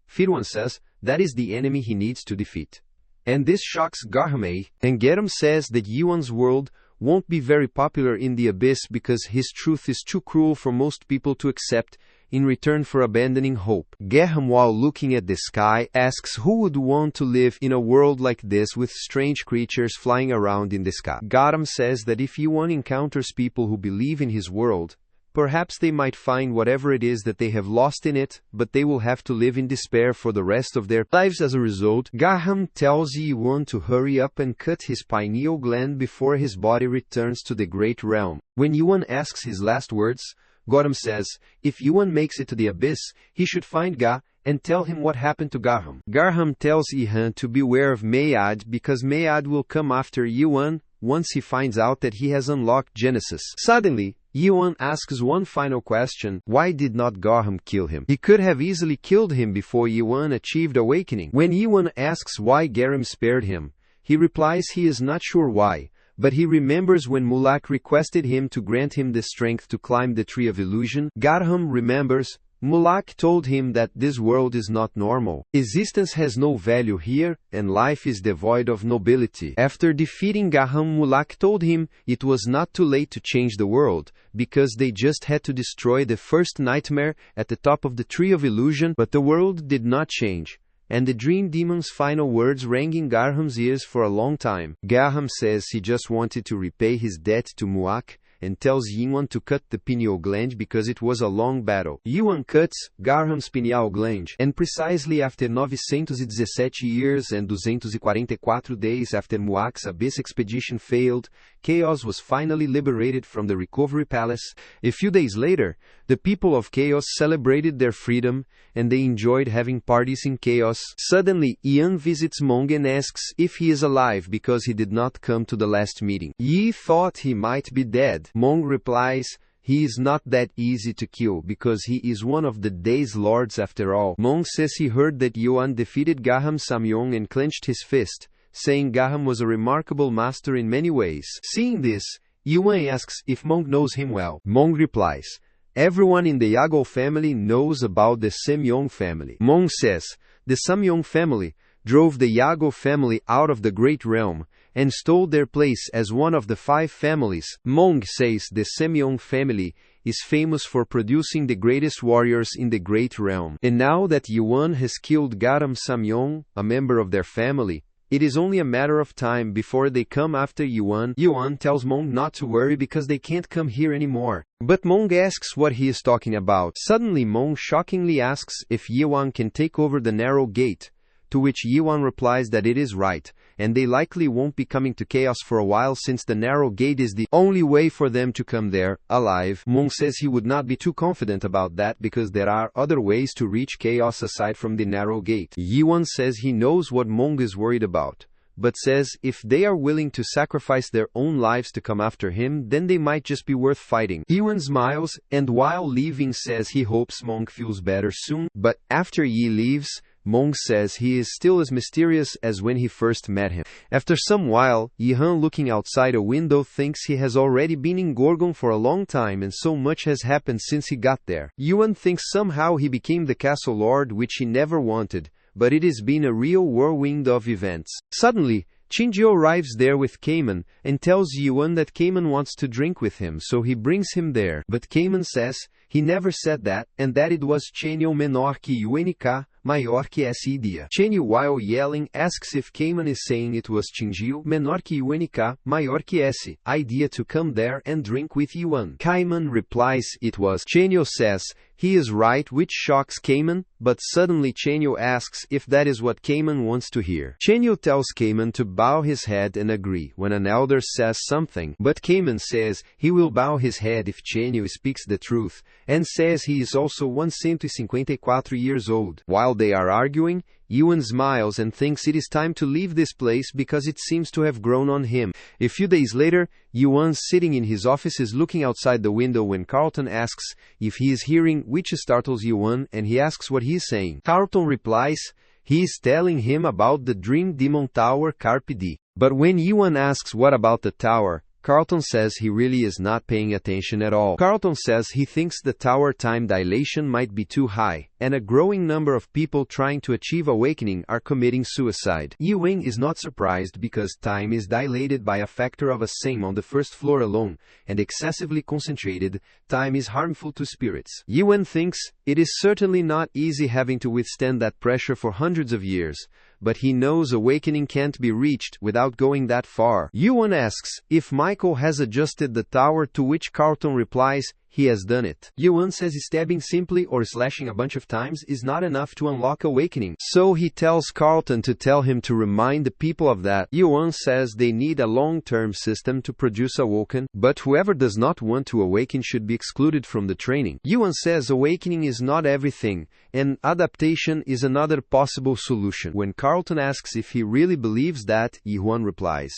S1: Firwan says that is the enemy he needs to defeat. And this shocks Garham, and Garham says that Yuan's world won't be very popular in the abyss because his truth is too cruel for most people to accept in return for abandoning hope. Garham, while looking at the sky, asks who would want to live in a world like this with strange creatures flying around in the sky. Garham says that if Yuan encounters people who believe in his world, perhaps they might find whatever it is that they have lost in it, but they will have to live in despair for the rest of their lives as a result. Garham tells Yuan to hurry up and cut his pineal gland before his body returns to the Great Realm. When Yuan asks his last words, Garham says if Yuan makes it to the abyss, he should find Ga, and tell him what happened to Garham. Garham tells Ihan to beware of Mayad because Mayad will come after Yuan once he finds out that he has unlocked Genesis. Suddenly, Yuan asks one final question: why did not Garham kill him? He could have easily killed him before Yuan achieved awakening. When Yuan asks why Garham spared him, he replies he is not sure why, but he remembers when Mulak requested him to grant him the strength to climb the Tree of Illusion. Garham remembers Mulak told him that this world is not normal. Existence has no value here, and life is devoid of nobility. After defeating Garham, Mulak told him it was not too late to change the world, because they just had to destroy the first nightmare at the top of the Tree of Illusion, but the world did not change. And the Dream Demon's final words rang in Garham's ears for a long time. Garham says he just wanted to repay his debt to Mulak, and tells Yuan to cut the pineal gland because it was a long battle. Yuan cuts Garham's pineal gland, and precisely after 917 years and 244 days after Mulak's Abyss expedition failed, Chaos was finally liberated from the Recovery Palace. A few days later, the people of Chaos celebrated their freedom, and they enjoyed having parties in Chaos. Suddenly, Ian visits Mong and asks if he is alive because he did not come to the last meeting. Yi thought he might be dead. Mong replies, he is not that easy to kill because he is one of the Day's Lords after all. Mong says he heard that Yuan defeated Garham Samyong and clenched his fist, saying Garham was a remarkable master in many ways. Seeing this, Yuan asks if Mong knows him well. Mong replies, everyone in the Yago family knows about the Samyong family. Mong says, the Samyong family drove the Yago family out of the Great Realm, and stole their place as one of the 5 families. Mong says the Samyong family is famous for producing the greatest warriors in the Great Realm. And now that Yuan has killed Garham Samyong, a member of their family, it is only a matter of time before they come after Yuan. Yuan tells Mong not to worry because they can't come here anymore. But Mong asks what he is talking about. Suddenly Mong shockingly asks if Yuan can take over the narrow gate, to which Yuan replies that it is right, and they likely won't be coming to Chaos for a while since the narrow gate is the only way for them to come there, alive. Mong says he would not be too confident about that because there are other ways to reach Chaos aside from the narrow gate. Yuan says he knows what Mong is worried about, but says if they are willing to sacrifice their own lives to come after him, then they might just be worth fighting. Yuan smiles, and while leaving says he hopes Mong feels better soon, but after Yi leaves, Mong says he is still as mysterious as when he first met him. After some while, Yihan looking outside a window thinks he has already been in Gorgon for a long time and so much has happened since he got there. Yuan thinks somehow he became the castle lord which he never wanted, but it has been a real whirlwind of events. Suddenly, Chinjo arrives there with Cayman and tells Yuan that Cayman wants to drink with him, so he brings him there. But Cayman says he never said that, and that it was Chenyo menor que UNK, maior que essa idea. Chenyo, while yelling, asks if Cayman is saying it was Chinjo menor que UNK, maior que esse idea to come there and drink with Yuan. Cayman replies it was. Chenyo says he is right, which shocks Cayman, but suddenly Chenyo asks if that is what Cayman wants to hear. Chenyo tells Cayman to bow his head and agree when an elder says something, but Cayman says he will bow his head if Chenyo speaks the truth, and says he is also 154 years old. While they are arguing, Yuan smiles and thinks it is time to leave this place because it seems to have grown on him. A few days later, Yuan sitting in his office is looking outside the window when Carlton asks if he is hearing, which startles Yuan, and he asks what he is saying. Carlton replies he is telling him about the Dream Demon Tower Carpe Diem. But when Yuan asks what about the tower, Carlton says he really is not paying attention at all. Carlton says he thinks the tower time dilation might be too high, and a growing number of people trying to achieve awakening are committing suicide. Yuan is not surprised because time is dilated by a factor of a same on the first floor alone, and excessively concentrated, time is harmful to spirits. Yuan thinks it is certainly not easy having to withstand that pressure for hundreds of years, but he knows awakening can't be reached without going that far. Yuan asks if Michael has adjusted the tower, to which Carlton replies he has done it. Yuan says stabbing simply or slashing a bunch of times is not enough to unlock awakening. So he tells Carlton to tell him to remind the people of that. Yuan says they need a long-term system to produce awoken, but whoever does not want to awaken should be excluded from the training. Yuan says awakening is not everything, and adaptation is another possible solution. When Carlton asks if he really believes that, Yuan replies,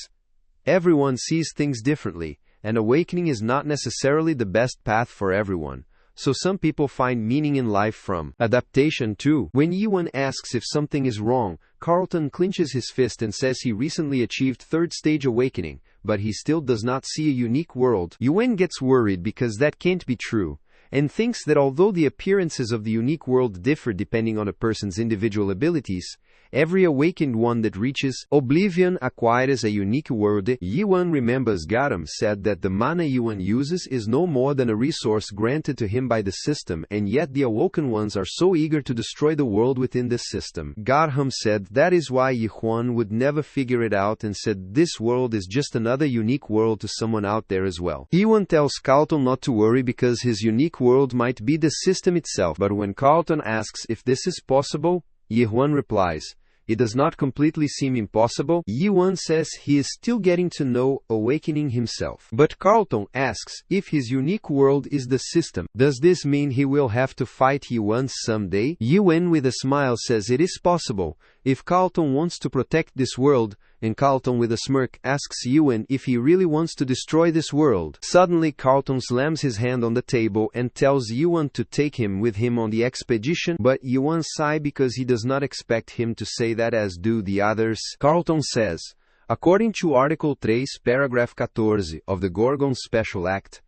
S1: "Everyone sees things differently, and awakening is not necessarily the best path for everyone. So some people find meaning in life from adaptation too." When Yuan asks if something is wrong, Carlton clenches his fist and says he recently achieved third stage awakening, but he still does not see a unique world. Yuan gets worried because that can't be true, and thinks that although the appearances of the unique world differ depending on a person's individual abilities, every awakened one that reaches oblivion acquires a unique world. Yuan remembers Garam said that the mana Yuan uses is no more than a resource granted to him by the system, and yet the awoken ones are so eager to destroy the world within this system. Garham said that is why Yuan would never figure it out and said this world is just another unique world to someone out there as well. Yuan tells Carlton not to worry because his unique world might be the system itself, but when Carlton asks if this is possible, Yuan replies, "It does not completely seem impossible." Yuan says he is still getting to know awakening himself. But Carlton asks if his unique world is the system. Does this mean he will have to fight Yuan someday? Yuan with a smile says it is possible if Carlton wants to protect this world, and Carlton with a smirk asks Yuan if he really wants to destroy this world. Suddenly Carlton slams his hand on the table and tells Yuan to take him with him on the expedition, but Yuan sighs because he does not expect him to say that as do the others. Carlton says, according to Article 3, Paragraph 14 of the Gorgon Special Act,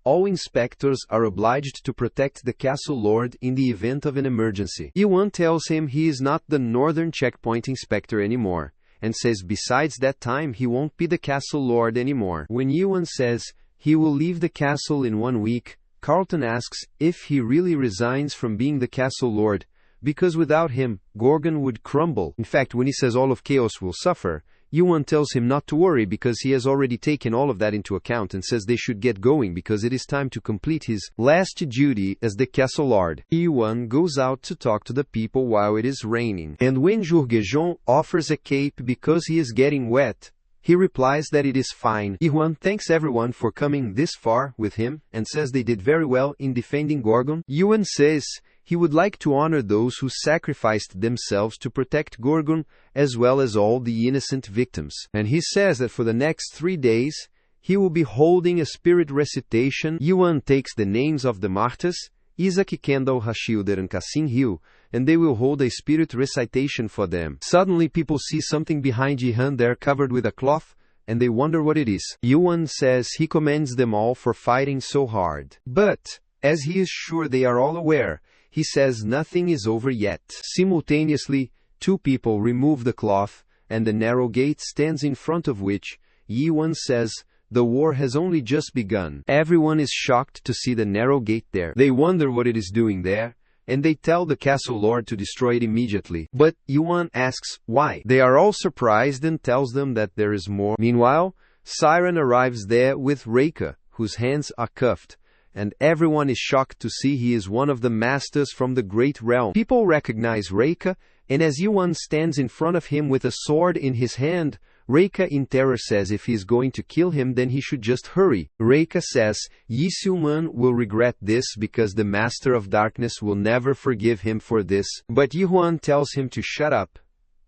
S1: all inspectors are obliged to protect the castle lord in the event of an emergency. Yuan tells him he is not the northern checkpoint inspector anymore, and says besides that time he won't be the castle lord anymore. When Yuan says he will leave the castle in 1 week, Carlton asks if he really resigns from being the castle lord, because without him, Gorgon would crumble. In fact, when he says all of Chaos will suffer, Yuan tells him not to worry because he has already taken all of that into account and says they should get going because it is time to complete his last duty as the castle lord. Yuan goes out to talk to the people while it is raining, and when Jourgejon offers a cape because he is getting wet, he replies that it is fine. Yuan thanks everyone for coming this far with him and says they did very well in defending Gorgon. Yuan says he would like to honor those who sacrificed themselves to protect Gorgon as well as all the innocent victims. And he says that for the next 3 days, he will be holding a spirit recitation. Yuan takes the names of the martyrs, Isaac, Kendall, Hashilder and Cassim Hill, and they will hold a spirit recitation for them. Suddenly people see something behind Jihan there covered with a cloth, and they wonder what it is. Yuan says he commends them all for fighting so hard. But, as he is sure they are all aware, he says nothing is over yet. Simultaneously, 2 people remove the cloth, and the narrow gate stands in front of which, Yuan says, the war has only just begun. Everyone is shocked to see the narrow gate there. They wonder what it is doing there, and they tell the castle lord to destroy it immediately. But Yuan asks why. They are all surprised and tells them that there is more. Meanwhile, Siren arrives there with Reika, whose hands are cuffed, and everyone is shocked to see he is one of the masters from the Great Realm. People recognize Reika, and as Yuan stands in front of him with a sword in his hand, Reika in terror says if he is going to kill him then he should just hurry. Reika says Yi Xiuman will regret this because the Master of Darkness will never forgive him for this, but Yuan tells him to shut up,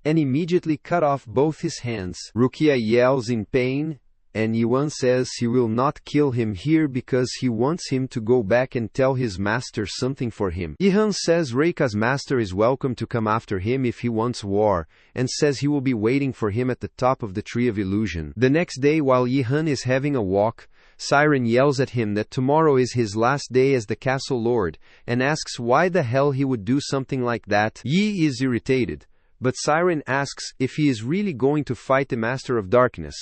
S1: and immediately cut off both his hands. Rukia yells in pain, and Yuan says he will not kill him here because he wants him to go back and tell his master something for him. Yihan says Reika's master is welcome to come after him if he wants war, and says he will be waiting for him at the top of the Tree of Illusion. The next day while Yihan is having a walk, Siren yells at him that tomorrow is his last day as the castle lord, and asks why the hell he would do something like that. Yi is irritated, but Siren asks if he is really going to fight the Master of Darkness,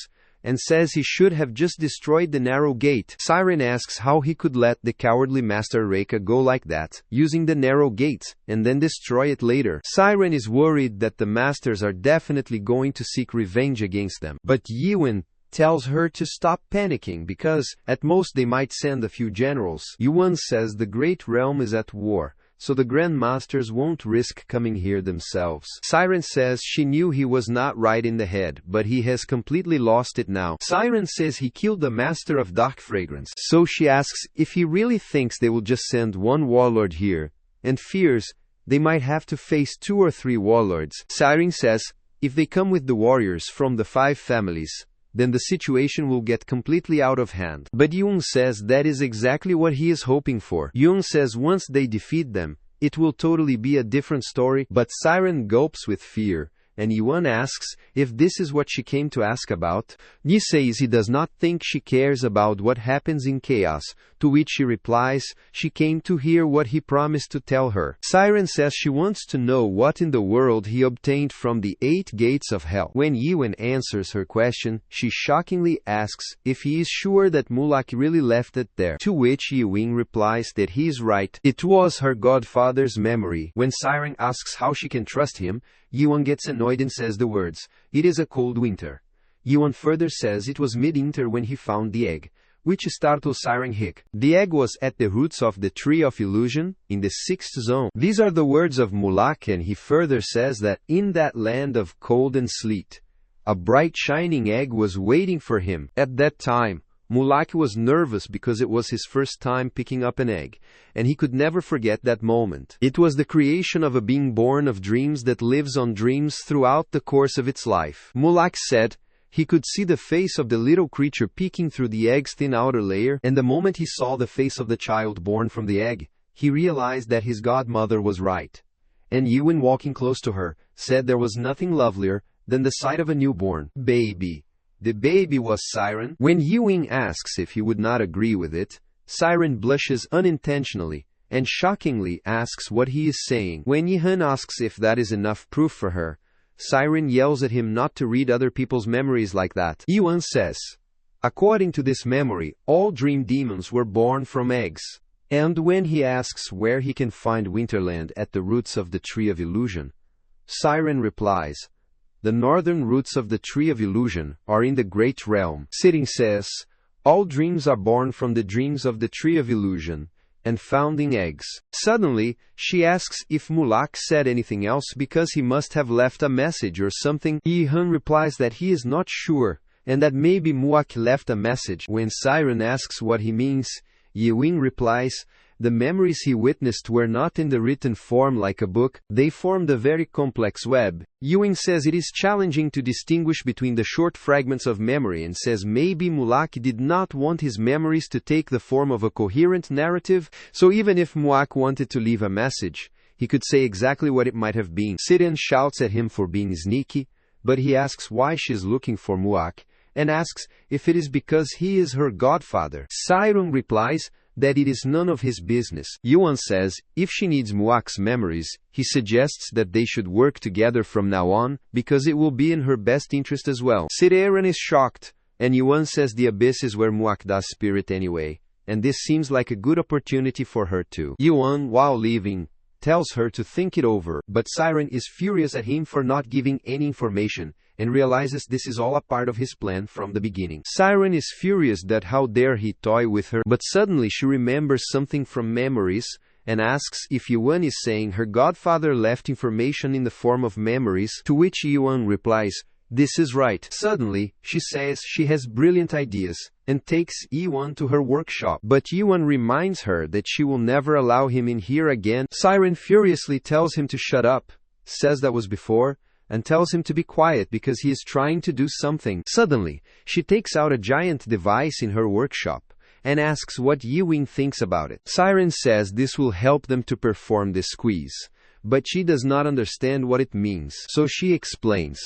S1: and says he should have just destroyed the narrow gate. Siren asks how he could let the cowardly Master Reika go like that, using the narrow gate, and then destroy it later. Siren is worried that the Masters are definitely going to seek revenge against them. But Yuan tells her to stop panicking because, at most they might send a few generals. Yuan says the great realm is at war, so the grandmasters won't risk coming here themselves. Siren says she knew he was not right in the head, but he has completely lost it now. Siren says he killed the master of dark fragrance, so she asks if he really thinks they will just send one warlord here, and fears they might have to face 2 or 3 warlords. Siren says if they come with the warriors from the 5 families, then the situation will get completely out of hand. But Yuan says that is exactly what he is hoping for. Yuan says once they defeat them, it will totally be a different story, but Siren gulps with fear, and Yuan asks if this is what she came to ask about. Yi says he does not think she cares about what happens in chaos, to which she replies she came to hear what he promised to tell her. Siren says she wants to know what in the world he obtained from the 8 gates of hell. When Yuan answers her question, she shockingly asks if he is sure that Mulak really left it there, to which Yuan replies that he is right. It was her godfather's memory. When Siren asks how she can trust him, Yuan gets annoyed and says the words, "It is a cold winter." Yuan further says it was mid-winter when he found the egg, which startles Siren hic. The egg was at the roots of the tree of illusion, in the 6th zone. These are the words of Mulak, and he further says that in that land of cold and sleet, a bright shining egg was waiting for him. At that time, Mulak was nervous because it was his first time picking up an egg, and he could never forget that moment. It was the creation of a being born of dreams that lives on dreams throughout the course of its life. Mulak said he could see the face of the little creature peeking through the egg's thin outer layer, and the moment he saw the face of the child born from the egg, he realized that his godmother was right. And Yuan, walking close to her, said there was nothing lovelier than the sight of a newborn baby. The baby was Siren. When Yuan asks if he would not agree with it, Siren blushes unintentionally and shockingly asks what he is saying. When Yihan asks if that is enough proof for her, Siren yells at him not to read other people's memories like that. Yuan says, according to this memory, all dream demons were born from eggs. And when he asks where he can find Winterland at the roots of the Tree of Illusion, Siren replies, the northern roots of the Tree of Illusion are in the Great Realm. Siren says, all dreams are born from the dreams of the Tree of Illusion, and founding eggs. Suddenly, she asks if Mulak said anything else because he must have left a message or something. Yihan replies that he is not sure, and that maybe Mulak left a message. When Siren asks what he means, Yuan replies, the memories he witnessed were not in the written form like a book, they formed a very complex web. Yuan says it is challenging to distinguish between the short fragments of memory and says maybe Mulak did not want his memories to take the form of a coherent narrative, so even if Mulak wanted to leave a message, he could say exactly what it might have been. Siren shouts at him for being sneaky, but he asks why she is looking for Mulak, and asks if it is because he is her godfather. Siren replies that it is none of his business. Yuan says if she needs Mulak's memories, he suggests that they should work together from now on, because it will be in her best interest as well. Siren is shocked, and Yuan says the abyss is where Mulak does spirit anyway, and this seems like a good opportunity for her too. Yuan, while leaving, tells her to think it over, but Siren is furious at him for not giving any information, and realizes this is all a part of his plan from the beginning. Siren is furious that how dare he toy with her, but suddenly she remembers something from memories, and asks if Yuan is saying her godfather left information in the form of memories, to which Yuan replies, this is right. Suddenly, she says she has brilliant ideas, and takes Yuan to her workshop. But Yuan reminds her that she will never allow him in here again. Siren furiously tells him to shut up, says that was before, and tells him to be quiet because he is trying to do something. Suddenly, she takes out a giant device in her workshop, and asks what Yuan thinks about it. Siren says this will help them to perform this squeeze, but she does not understand what it means, so she explains.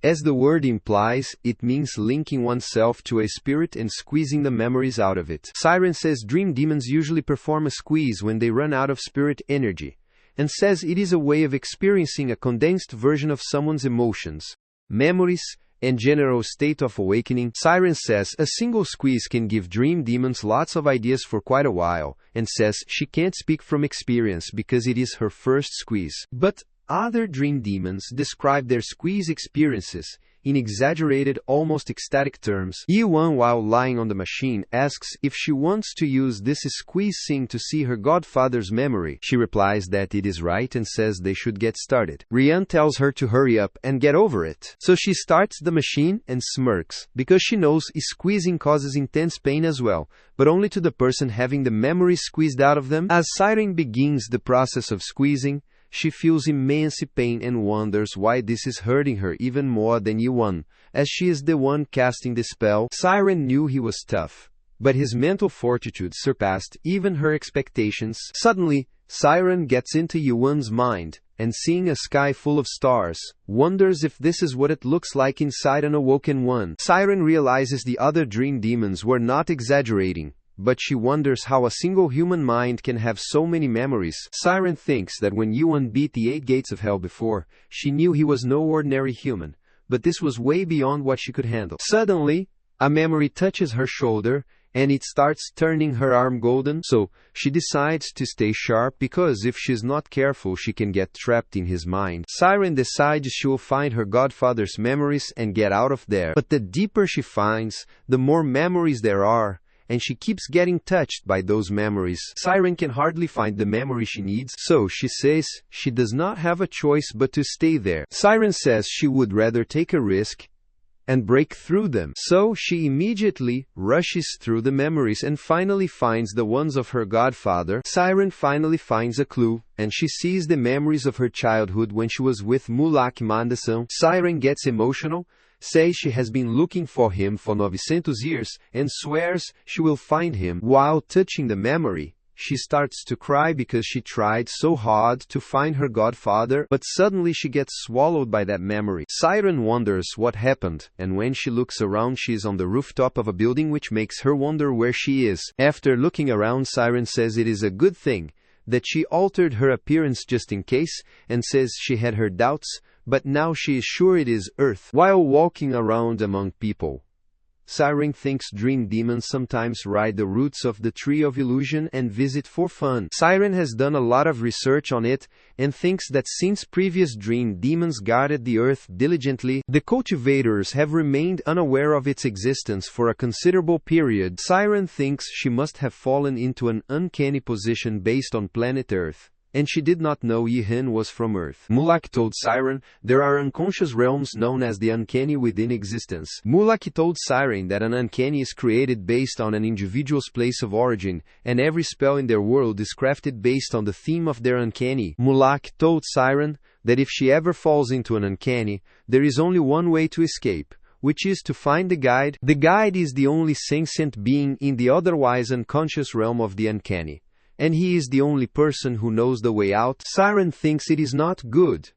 S1: As the word implies, it means linking oneself to a spirit and squeezing the memories out of it. Siren says dream demons usually perform a squeeze when they run out of spirit energy, and says it is a way of experiencing a condensed version of someone's emotions, memories, and general state of awakening. Siren says a single squeeze can give dream demons lots of ideas for quite a while, and says she can't speak from experience because it is her first squeeze. But other dream demons describe their squeeze experiences, in exaggerated, almost ecstatic terms. Yuan, while lying on the machine, asks if she wants to use this squeeze thing to see her godfather's memory. She replies that it is right and says they should get started. Rian tells her to hurry up and get over it. So she starts the machine and smirks, because she knows squeezing causes intense pain as well, but only to the person having the memory squeezed out of them. As Siren begins the process of squeezing, she feels immense pain and wonders why this is hurting her even more than Yuan, as she is the one casting the spell. Siren knew he was tough, but his mental fortitude surpassed even her expectations. Suddenly, Siren gets into Yuan's mind, and seeing a sky full of stars, wonders if this is what it looks like inside an awoken one. Siren realizes the other dream demons were not exaggerating, but she wonders how a single human mind can have so many memories. Siren thinks that when Yuan beat the 8 gates of hell before, she knew he was no ordinary human, but this was way beyond what she could handle. Suddenly, a memory touches her shoulder, and it starts turning her arm golden, so she decides to stay sharp because if she's not careful she can get trapped in his mind. Siren decides she will find her godfather's memories and get out of there. But the deeper she finds, the more memories there are, and she keeps getting touched by those memories. Siren can hardly find the memory she needs, so she says she does not have a choice but to stay there. Siren says she would rather take a risk and break through them. So she immediately rushes through the memories and finally finds the ones of her godfather. Siren finally finds a clue, and she sees the memories of her childhood when she was with Mulak Mandação. Siren gets emotional, says she has been looking for him for 900 years, and swears she will find him. While touching the memory, she starts to cry because she tried so hard to find her godfather, but suddenly she gets swallowed by that memory. Siren wonders what happened, and when she looks around she is on the rooftop of a building, which makes her wonder where she is. After looking around, Siren says it is a good thing that she altered her appearance just in case, and says she had her doubts, but now she is sure it is Earth. While walking around among people, Siren thinks dream demons sometimes ride the roots of the tree of illusion and visit for fun. Siren has done a lot of research on it and thinks that since previous dream demons guarded the earth diligently, the cultivators have remained unaware of its existence for a considerable period. Siren thinks she must have fallen into an uncanny position based on planet Earth, and she did not know Yihan was from Earth. Mulak told Siren there are unconscious realms known as the uncanny within existence. Mulak told Siren that an uncanny is created based on an individual's place of origin, and every spell in their world is crafted based on the theme of their uncanny. Mulak told Siren that if she ever falls into an uncanny, there is only one way to escape, which is to find the guide. The guide is the only sentient being in the otherwise unconscious realm of the uncanny, and he is the only person who knows the way out. Siren thinks it is not good,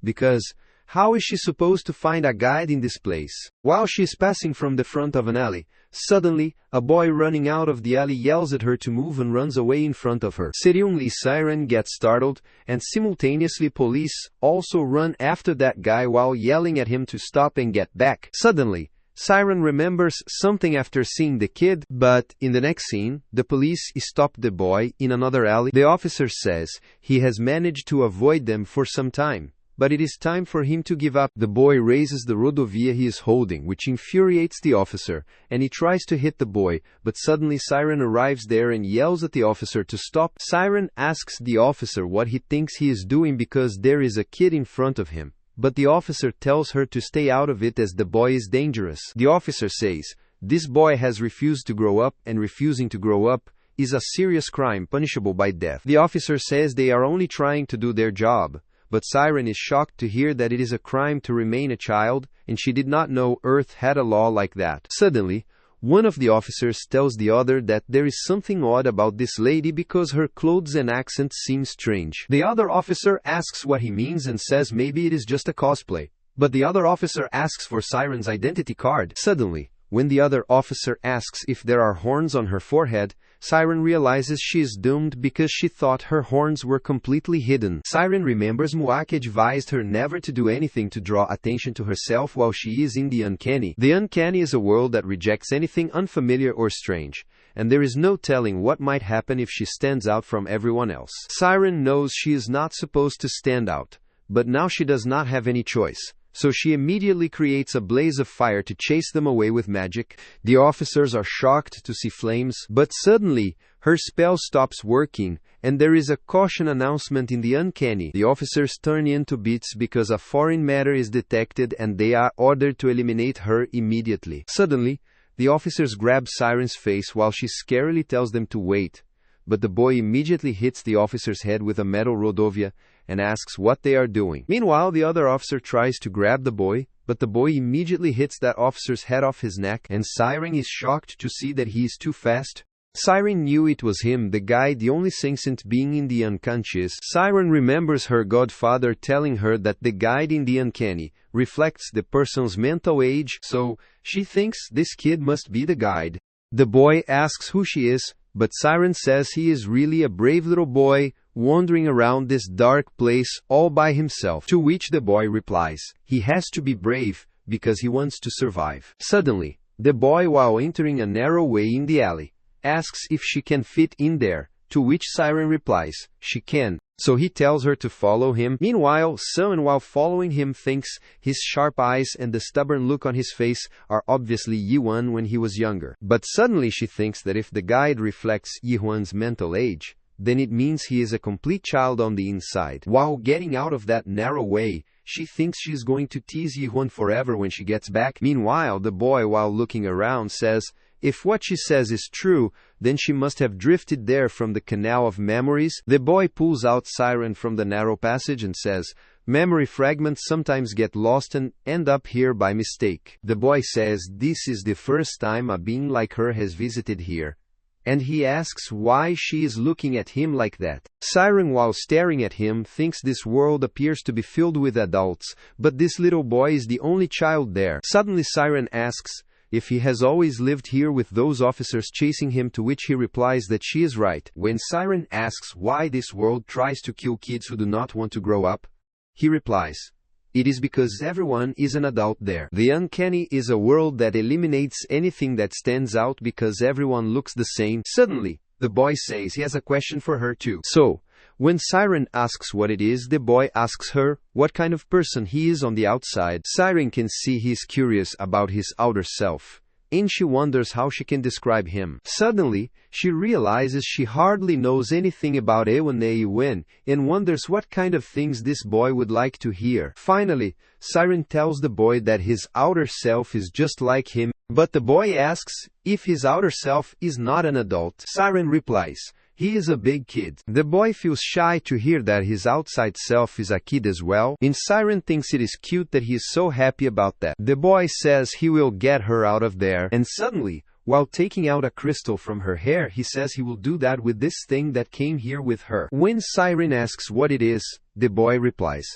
S1: because how is she supposed to find a guide in this place? While she is passing from the front of an alley, suddenly, a boy running out of the alley yells at her to move and runs away in front of her. Suddenly, Siren gets startled, and simultaneously police also run after that guy while yelling at him to stop and get back. Suddenly, Siren remembers something after seeing the kid, but in the next scene, the police stop the boy in another alley. The officer says he has managed to avoid them for some time, but it is time for him to give up. The boy raises the rodovia he is holding, which infuriates the officer, and he tries to hit the boy, but suddenly Siren arrives there and yells at the officer to stop. Siren asks the officer what he thinks he is doing because there is a kid in front of him, but the officer tells her to stay out of it as the boy is dangerous. The officer says, this boy has refused to grow up, and refusing to grow up is a serious crime punishable by death. The officer says they are only trying to do their job, but Siren is shocked to hear that it is a crime to remain a child, and she did not know Earth had a law like that. Suddenly, one of the officers tells the other that there is something odd about this lady because her clothes and accent seem strange. The other officer asks what he means and says maybe it is just a cosplay, but the other officer asks for Siren's identity card. Suddenly, when the other officer asks if there are horns on her forehead, Siren realizes she is doomed because she thought her horns were completely hidden. Siren remembers Muak advised her never to do anything to draw attention to herself while she is in the uncanny. The uncanny is a world that rejects anything unfamiliar or strange, and there is no telling what might happen if she stands out from everyone else. Siren knows she is not supposed to stand out, but now she does not have any choice. so she immediately creates a blaze of fire to chase them away with magic. The officers are shocked to see flames, but suddenly, her spell stops working, and there is a caution announcement in the uncanny. The officers turn into bits because a foreign matter is detected and they are ordered to eliminate her immediately. Suddenly, the officers grab Siren's face while she scarily tells them to wait, but the boy immediately hits the officer's head with a metal rodovia and asks what they are doing. Meanwhile, the other officer tries to grab the boy, but the boy immediately hits that officer's head off his neck, and Siren is shocked to see that he is too fast. Siren knew it was him, the guy, the only sentient being in the unconscious. Siren remembers her godfather telling her that the guide in the uncanny reflects the person's mental age, so she thinks this kid must be the guide. The boy asks who she is, but Siren says he is really a brave little boy, wandering around this dark place all by himself. To which the boy replies, he has to be brave, because he wants to survive. Suddenly, the boy, while entering a narrow way in the alley, asks if she can fit in there, to which Siren replies, she can, so he tells her to follow him. Meanwhile, Sun, while following him, thinks his sharp eyes and the stubborn look on his face are obviously Yihuan when he was younger. But suddenly she thinks that if the guide reflects Yihuan's mental age, then it means he is a complete child on the inside. While getting out of that narrow way, she thinks she's going to tease Yihuan forever when she gets back. Meanwhile, the boy, while looking around, says, if what she says is true, then she must have drifted there from the canal of memories. The boy pulls out Siren from the narrow passage and says, memory fragments sometimes get lost and end up here by mistake. The boy says this is the first time a being like her has visited here, and he asks why she is looking at him like that. Siren, while staring at him, thinks this world appears to be filled with adults, but this little boy is the only child there. Suddenly Siren asks if he has always lived here with those officers chasing him, to which he replies that she is right. When Siren asks why this world tries to kill kids who do not want to grow up, he replies, it is because everyone is an adult there. The uncanny is a world that eliminates anything that stands out because everyone looks the same. Suddenly, the boy says he has a question for her too. So, when Siren asks what it is, the boy asks her what kind of person he is on the outside. Siren can see he is curious about his outer self, and she wonders how she can describe him. Suddenly, she realizes she hardly knows anything about Ewan and wonders what kind of things this boy would like to hear. Finally, Siren tells the boy that his outer self is just like him, but the boy asks if his outer self is not an adult. Siren replies, he is a big kid. The boy feels shy to hear that his outside self is a kid as well, and Siren thinks it is cute that he is so happy about that. The boy says he will get her out of there, and suddenly, while taking out a crystal from her hair, he says he will do that with this thing that came here with her. When Siren asks what it is, the boy replies,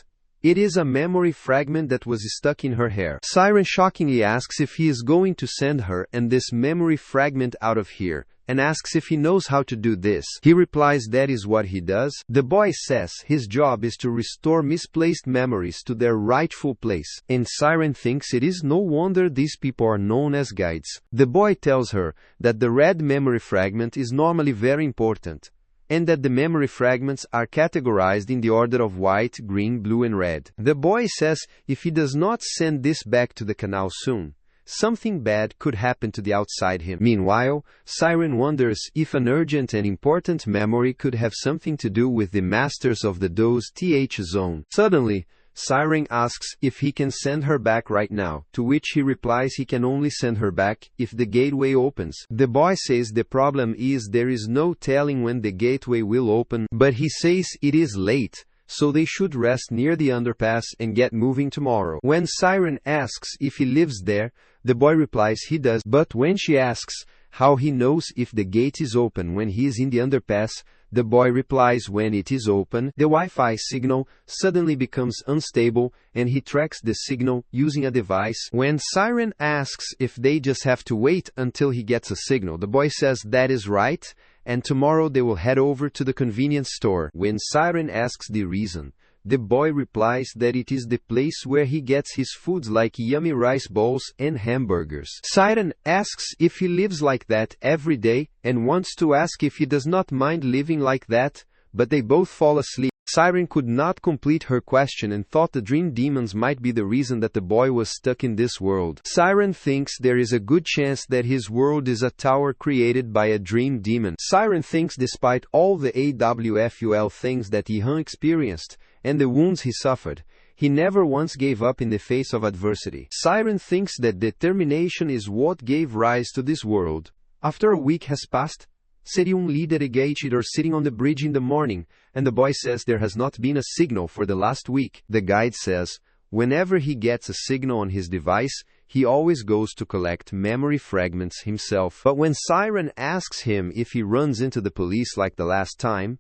S1: it is a memory fragment that was stuck in her hair. Siren shockingly asks if he is going to send her and this memory fragment out of here, and asks if he knows how to do this. He replies that is what he does. The boy says his job is to restore misplaced memories to their rightful place, and Siren thinks it is no wonder these people are known as guides. The boy tells her that the red memory fragment is normally very important, and that the memory fragments are categorized in the order of white, green, blue, and red. The boy says if he does not send this back to the canal soon, something bad could happen to the outside him. Meanwhile, Siren wonders if an urgent and important memory could have something to do with the masters of the Doe's TH zone. Suddenly, Siren asks if he can send her back right now, to which he replies he can only send her back if the gateway opens. The boy says the problem is there is no telling when the gateway will open, but he says it is late, so they should rest near the underpass and get moving tomorrow. When Siren asks if he lives there, the boy replies he does, but when she asks how he knows if the gate is open when he is in the underpass, the boy replies when it is open, the Wi-Fi signal suddenly becomes unstable and he tracks the signal using a device. When Siren asks if they just have to wait until he gets a signal, the boy says that is right, and tomorrow they will head over to the convenience store. When Siren asks the reason, the boy replies that it is the place where he gets his foods like yummy rice bowls and hamburgers. Siren asks if he lives like that every day and wants to ask if he does not mind living like that, but they both fall asleep. Siren could not complete her question and thought the dream demons might be the reason that the boy was stuck in this world. Siren thinks there is a good chance that his world is a tower created by a dream demon. Siren thinks despite all the AWFUL things that Ihan experienced, and the wounds he suffered, he never once gave up in the face of adversity. Siren thinks that determination is what gave rise to this world. After a week has passed, Serium leader engaged or sitting on the bridge in the morning, and the boy says there has not been a signal for the last week. The guide says, whenever he gets a signal on his device, he always goes to collect memory fragments himself. But when Siren asks him if he runs into the police like the last time,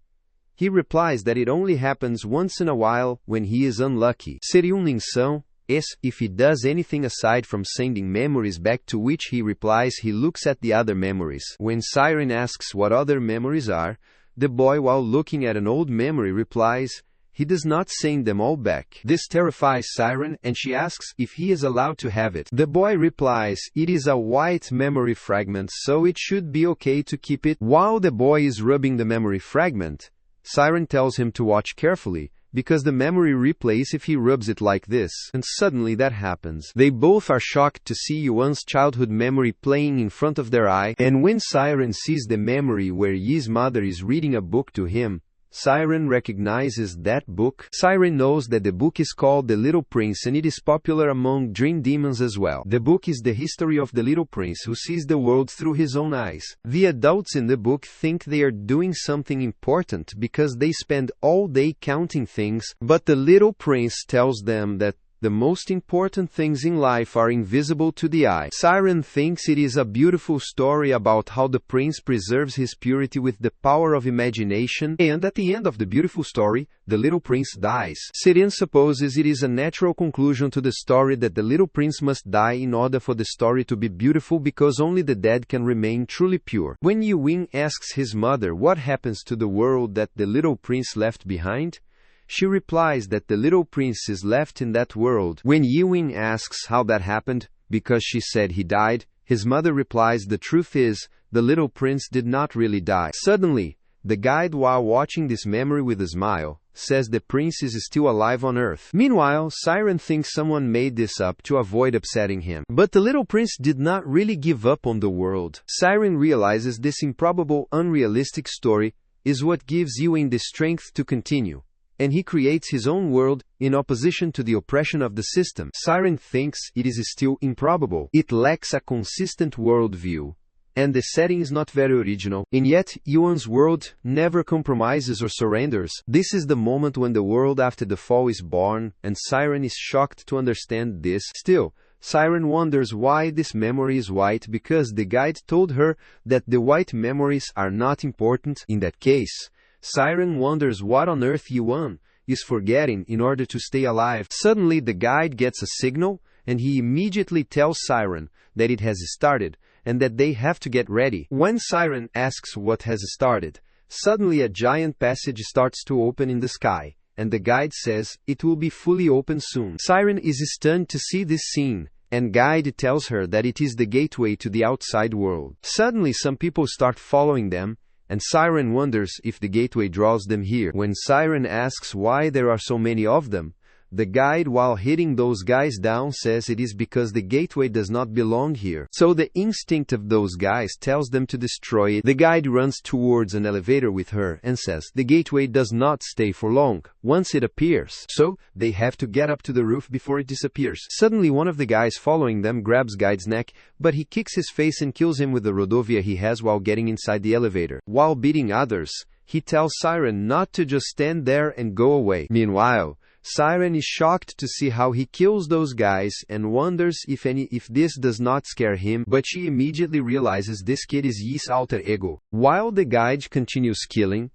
S1: he replies that it only happens once in a while when he is unlucky. Serium lição. If he does anything aside from sending memories back, to which he replies he looks at the other memories. When Siren asks what other memories are, the boy, while looking at an old memory, replies he does not send them all back. This terrifies Siren, and she asks if he is allowed to have it. The boy replies it is a white memory fragment, so it should be okay to keep it. While the boy is rubbing the memory fragment, Siren tells him to watch carefully, because the memory replays if he rubs it like this. And suddenly that happens. They both are shocked to see Yuan's childhood memory playing in front of their eye, and when Siren sees the memory where Yi's mother is reading a book to him, Siren recognizes that book. Siren knows that the book is called The Little Prince, and it is popular among dream demons as well. The book is the history of the little prince who sees the world through his own eyes. The adults in the book think they are doing something important because they spend all day counting things, but the little prince tells them that the most important things in life are invisible to the eye. Siren thinks it is a beautiful story about how the prince preserves his purity with the power of imagination, and at the end of the beautiful story, the little prince dies. Siren supposes it is a natural conclusion to the story that the little prince must die in order for the story to be beautiful, because only the dead can remain truly pure. When Ewing asks his mother what happens to the world that the little prince left behind, she replies that the little prince is left in that world. When Ewing asks how that happened, because she said he died, his mother replies the truth is, the little prince did not really die. Suddenly, the guide, while watching this memory with a smile, says the prince is still alive on Earth. Meanwhile, Siren thinks someone made this up to avoid upsetting him. But the little prince did not really give up on the world. Siren realizes this improbable, unrealistic story is what gives Ewing the strength to continue, and he creates his own world, in opposition to the oppression of the system. Siren thinks it is still improbable. It lacks a consistent worldview, and the setting is not very original. And yet, Yuan's world never compromises or surrenders. This is the moment when the world after the fall is born, and Siren is shocked to understand this. Still, Siren wonders why this memory is white, because the guide told her that the white memories are not important. In that case, Siren wonders what on earth Yuan is forgetting in order to stay alive. Suddenly the guide gets a signal, and he immediately tells Siren that it has started, and that they have to get ready. When Siren asks what has started, suddenly a giant passage starts to open in the sky, and the guide says it will be fully open soon. Siren is stunned to see this scene, and guide tells her that it is the gateway to the outside world. Suddenly some people start following them, and Siren wonders if the gateway draws them here. When Siren asks why there are so many of them, the guide, while hitting those guys down, says it is because the gateway does not belong here. So the instinct of those guys tells them to destroy it. The guide runs towards an elevator with her and says the gateway does not stay for long once it appears, so they have to get up to the roof before it disappears. Suddenly one of the guys following them grabs Guide's neck, but he kicks his face and kills him with the rodovia he has while getting inside the elevator. While beating others, he tells Siren not to just stand there and go away. Meanwhile, Siren is shocked to see how he kills those guys and wonders if this does not scare him, but she immediately realizes this kid is Yi's alter ego. While the guide continues killing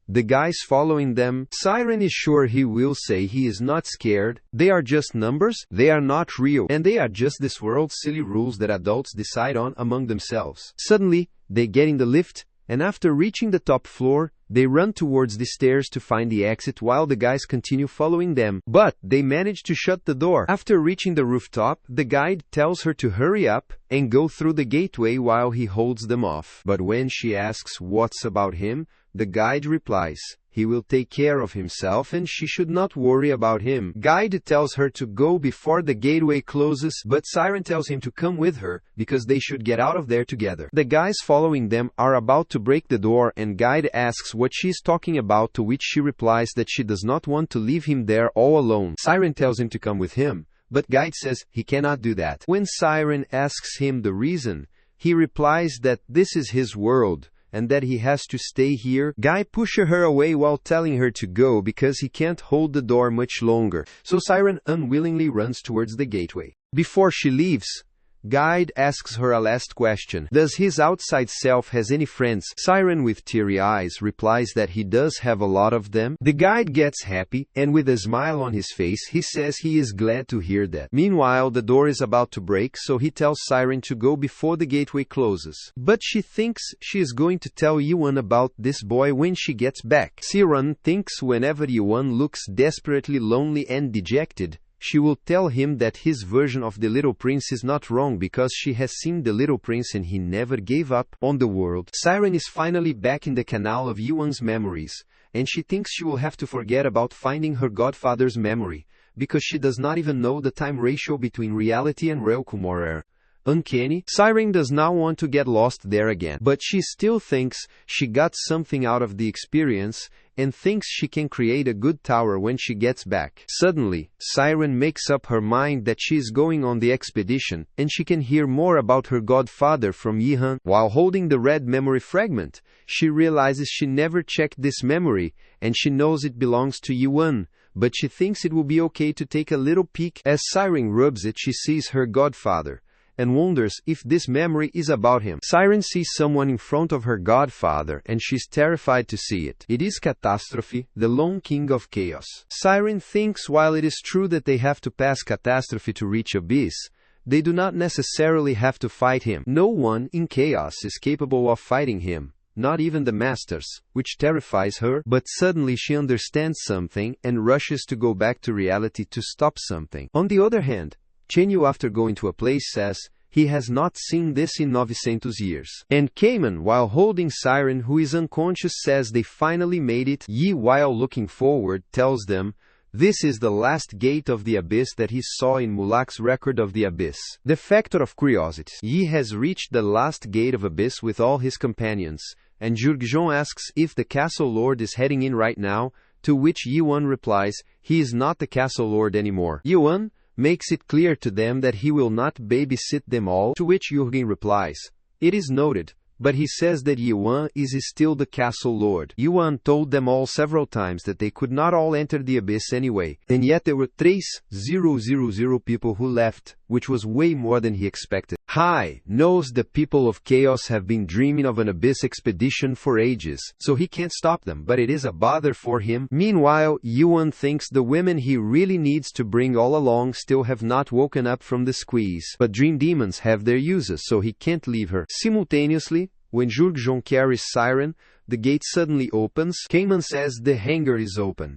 S1: the guys following them, Siren is sure he will say he is not scared. They are just numbers, they are not real, and they are just this world's silly rules that adults decide on among themselves. Suddenly, they get in the lift, and after reaching the top floor, they run towards the stairs to find the exit while the guys continue following them. But they manage to shut the door. After reaching the rooftop, the guide tells her to hurry up and go through the gateway while he holds them off. But when she asks what's about him, The guide replies, he will take care of himself and she should not worry about him. Guide tells her to go before the gateway closes, but Siren tells him to come with her, because they should get out of there together. The guys following them are about to break the door and Guide asks what she's talking about, to which she replies that she does not want to leave him there all alone. Siren tells him to come with him, but Guide says he cannot do that. When Siren asks him the reason, he replies that this is his world, and that he has to stay here. Guy pushes her away while telling her to go because he can't hold the door much longer, so Siren unwillingly runs towards the gateway. Before she leaves, Guide asks her a last question. Does his outside self has any friends? Siren, with teary eyes, replies that he does have a lot of them. The guide gets happy, and with a smile on his face, he says he is glad to hear that. Meanwhile, the door is about to break, so he tells Siren to go before the gateway closes. But she thinks she is going to tell Yuan about this boy when she gets back. Siren thinks whenever Yuan looks desperately lonely and dejected, she will tell him that his version of the little prince is not wrong because she has seen the little prince and he never gave up on the world. Siren is finally back in the canal of Yuan's memories, and she thinks she will have to forget about finding her godfather's memory, because she does not even know the time ratio between reality and recapitulação. Uncanny. Siren does not want to get lost there again, but she still thinks she got something out of the experience and thinks she can create a good tower when she gets back. Suddenly, Siren makes up her mind that she is going on the expedition, and she can hear more about her godfather from Yihan. While holding the red memory fragment, she realizes she never checked this memory, and she knows it belongs to Yuan, but she thinks it will be okay to take a little peek. As Siren rubs it, she sees her godfather, and wonders if this memory is about him. Siren sees someone in front of her godfather, and she's terrified to see it. It is Catastrophe, the lone king of chaos. Siren thinks while it is true that they have to pass Catastrophe to reach Abyss, they do not necessarily have to fight him. No one in chaos is capable of fighting him, not even the masters, which terrifies her. But suddenly she understands something and rushes to go back to reality to stop something. On the other hand, Chenyu, after going to a place, says he has not seen this in 900 years. And Cayman, while holding Siren, who is unconscious, says they finally made it. Yi, while looking forward, tells them this is the last gate of the abyss that he saw in Mulak's record of the abyss. The factor of curiosity. Yi has reached the last gate of abyss with all his companions, and Jurgjon asks if the castle lord is heading in right now, to which Yuan replies he is not the castle lord anymore. Yuan makes it clear to them that he will not babysit them all, to which Jurgen replies, it is noted, but he says that Yuan is still the castle lord. Yuan told them all several times that they could not all enter the abyss anyway, and yet there were 3,000 people who left, which was way more than he expected. Hai knows the people of chaos have been dreaming of an abyss expedition for ages, so he can't stop them, but it is a bother for him. Meanwhile, Yuan thinks the women he really needs to bring all along still have not woken up from the squeeze, but dream demons have their uses, so he can't leave her. Simultaneously, when Jurgjon carries Siren, the gate suddenly opens. Cayman says the hangar is open.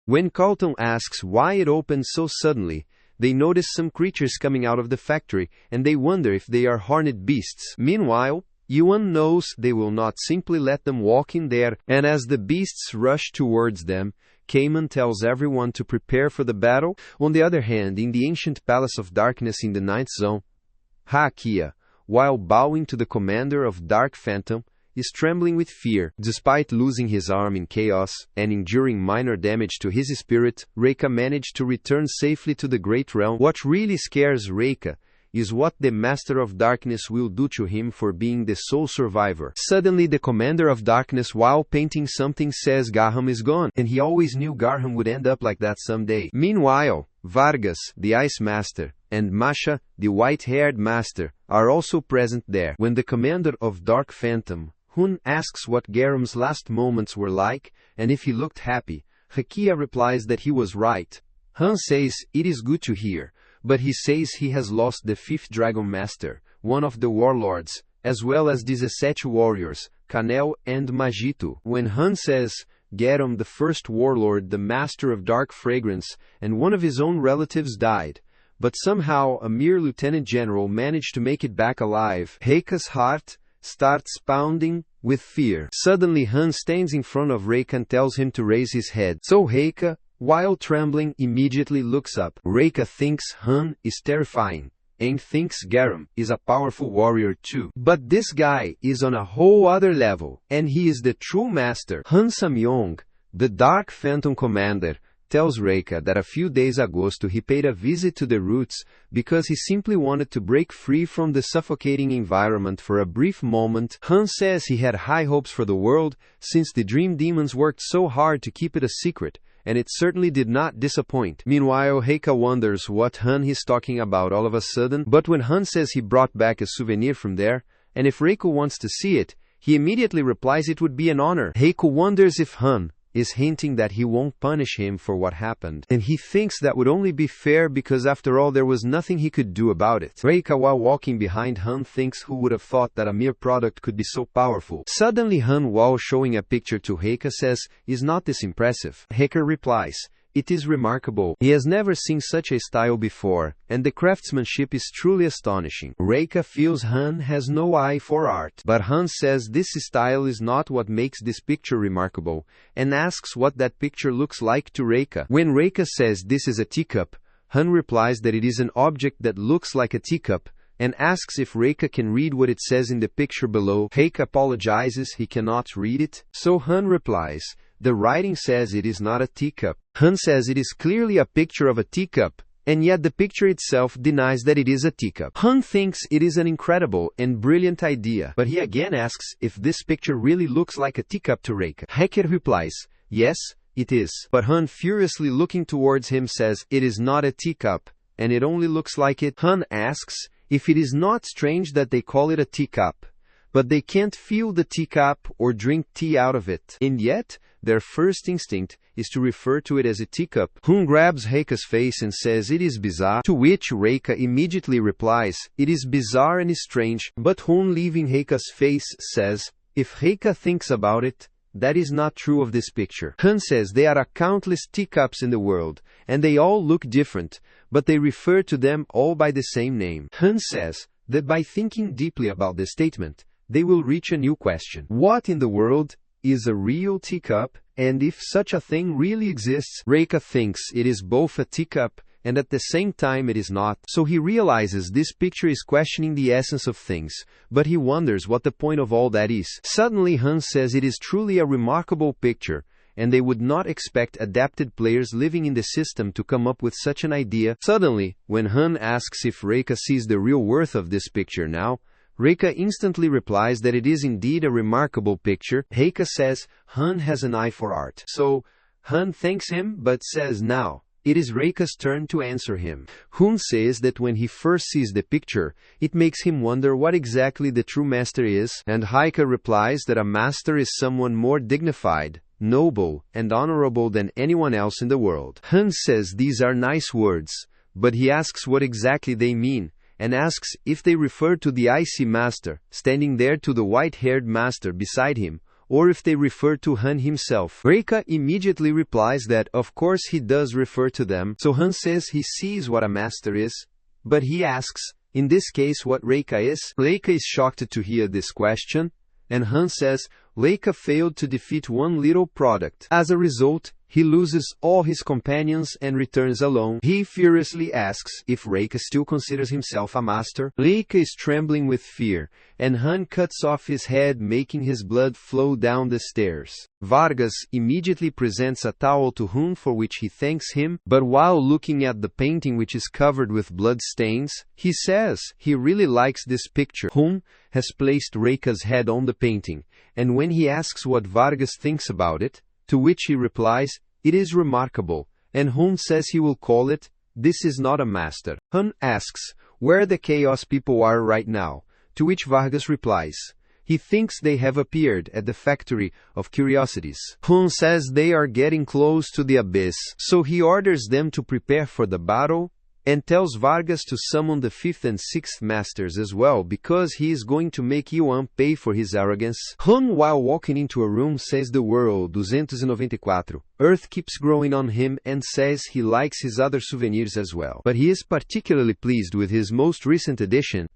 S1: When Carlton asks why it opens so suddenly, they notice some creatures coming out of the factory, and they wonder if they are horned beasts. Meanwhile, Yuan knows they will not simply let them walk in there, and as the beasts rush towards them, Cayman tells everyone to prepare for the battle. On the other hand, in the ancient Palace of Darkness in the 9th Zone, Hakia, while bowing to the commander of Dark Phantom, is trembling with fear. Despite losing his arm in chaos and enduring minor damage to his spirit, Reika managed to return safely to the Great Realm. What really scares Reika is what the Master of Darkness will do to him for being the sole survivor. Suddenly, the Commander of Darkness, while painting something, says Garham is gone, and he always knew Garham would end up like that someday. Meanwhile, Vargas, the Ice Master, and Masha, the white-haired master, are also present there. When the Commander of Dark Phantom, Hun, asks what Garam's last moments were like, and if he looked happy, Hakia replies that he was right. Hun says it is good to hear, but he says he has lost the 5th Dragon Master, one of the warlords, as well as the 17 warriors, Kanel and Majito. When Hun says Garam, the first warlord, the master of dark fragrance, and one of his own relatives died, but somehow a mere lieutenant general managed to make it back alive, Reika's heart starts pounding, with fear. Suddenly Han stands in front of Reika and tells him to raise his head. So Reika, while trembling, immediately looks up. Reika thinks Han is terrifying, and thinks Garam is a powerful warrior too. But this guy is on a whole other level, and he is the true master. Han Samyong, the Dark Phantom Commander, tells Reika that a few days ago he paid a visit to the Roots because he simply wanted to break free from the suffocating environment for a brief moment. Han says he had high hopes for the world since the Dream Demons worked so hard to keep it a secret, and it certainly did not disappoint. Meanwhile, Reika wonders what Han is talking about all of a sudden, but when Han says he brought back a souvenir from there, and if Reika wants to see it, he immediately replies it would be an honor. Reika wonders if Han is hinting that he won't punish him for what happened, and he thinks that would only be fair because after all there was nothing he could do about it. Reika, while walking behind Han, thinks who would have thought that a mere product could be so powerful. Suddenly Han, while showing a picture to Reika, says, "Is not this impressive?" Reika replies, "It is remarkable. He has never seen such a style before, and the craftsmanship is truly astonishing." Reika feels Han has no eye for art, but Han says this style is not what makes this picture remarkable, and asks what that picture looks like to Reika. When Reika says this is a teacup, Han replies that it is an object that looks like a teacup, and asks if Reika can read what it says in the picture below. Reika apologizes he cannot read it, so Han replies, "The writing says it is not a teacup." Han says it is clearly a picture of a teacup, and yet the picture itself denies that it is a teacup. Han thinks it is an incredible and brilliant idea, but he again asks if this picture really looks like a teacup to Reika. Reika replies, "Yes, it is." But Han, furiously looking towards him, says it is not a teacup, and it only looks like it. Han asks if it is not strange that they call it a teacup, but they can't feel the teacup or drink tea out of it. And yet, their first instinct is to refer to it as a teacup. Han grabs Reika's face and says it is bizarre, to which Reika immediately replies, "It is bizarre and strange," but Han, leaving Reika's face, says, if Reika thinks about it, that is not true of this picture. Han says there are countless teacups in the world, and they all look different, but they refer to them all by the same name. Han says that by thinking deeply about this statement, they will reach a new question. What in the world is a real teacup, and if such a thing really exists? Reika thinks it is both a teacup, and at the same time it is not, so he realizes this picture is questioning the essence of things, but he wonders what the point of all that is. Suddenly Han says it is truly a remarkable picture, and they would not expect adapted players living in the system to come up with such an idea. Suddenly, when Han asks if Reika sees the real worth of this picture now, Reika instantly replies that it is indeed a remarkable picture. Reika says Han has an eye for art. So, Han thanks him but says now it is Reika's turn to answer him. Han says that when he first sees the picture, it makes him wonder what exactly the true master is, and Reika replies that a master is someone more dignified, noble, and honorable than anyone else in the world. Han says these are nice words, but he asks what exactly they mean, and asks if they refer to the icy master, standing there to the white-haired master beside him, or if they refer to Han himself. Reika immediately replies that of course he does refer to them, so Han says he sees what a master is, but he asks, in this case, what Reika is. Reika is shocked to hear this question, and Han says Reika failed to defeat one little product. As a result, he loses all his companions and returns alone. He furiously asks if Reika still considers himself a master. Reika is trembling with fear, and Han cuts off his head, making his blood flow down the stairs. Vargas immediately presents a towel to Han, for which he thanks him, but while looking at the painting, which is covered with blood stains, he says he really likes this picture. Han has placed Reika's head on the painting, and when he asks what Vargas thinks about it, to which he replies, it is remarkable, and Han says he will call it, this is not a master. Han asks where the Chaos people are right now, to which Vargas replies, he thinks they have appeared at the Factory of Curiosities. Han says they are getting close to the abyss, so he orders them to prepare for the battle, and tells Vargas to summon the 5th and 6th masters as well, because he is going to make Yuan pay for his arrogance. Han, while walking into a room, says the world 294. Earth keeps growing on him and says he likes his other souvenirs as well, but he is particularly pleased with his most recent edition.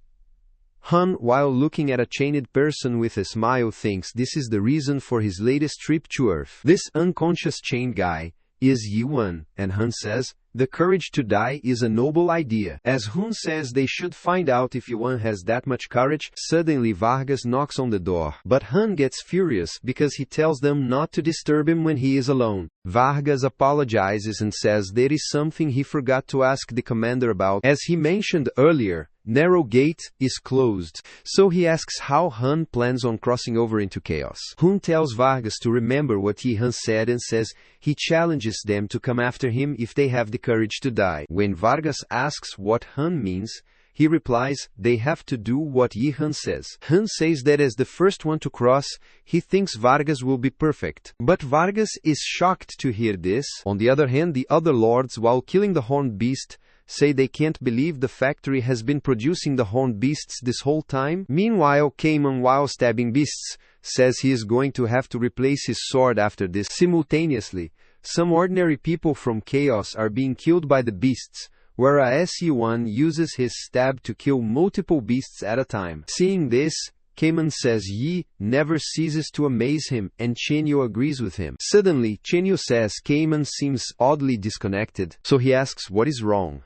S1: Han, while looking at a chained person with a smile, thinks this is the reason for his latest trip to Earth. This unconscious chained guy is Yuan, and Han says, the courage to die is a noble idea. As Hun says they should find out if Yuan has that much courage, suddenly Vargas knocks on the door. But Han gets furious because he tells them not to disturb him when he is alone. Vargas apologizes and says there is something he forgot to ask the commander about. As he mentioned earlier, narrow gate is closed, so he asks how Han plans on crossing over into chaos. Hun tells Vargas to remember what Han said and says he challenges them to come after him if they have the courage to die. When Vargas asks what Han means, he replies, they have to do what Han says. Han says that as the first one to cross, he thinks Vargas will be perfect. But Vargas is shocked to hear this. On the other hand, the other lords, while killing the horned beast, say they can't believe the factory has been producing the horned beasts this whole time. Meanwhile, Cayman, while stabbing beasts, says he is going to have to replace his sword after this. Simultaneously, some ordinary people from Chaos are being killed by the beasts, whereas Yuan uses his stab to kill multiple beasts at a time. Seeing this, Cayman says Yi never ceases to amaze him, and Chenyu agrees with him. Suddenly, Chenyu says Cayman seems oddly disconnected, so he asks what is wrong,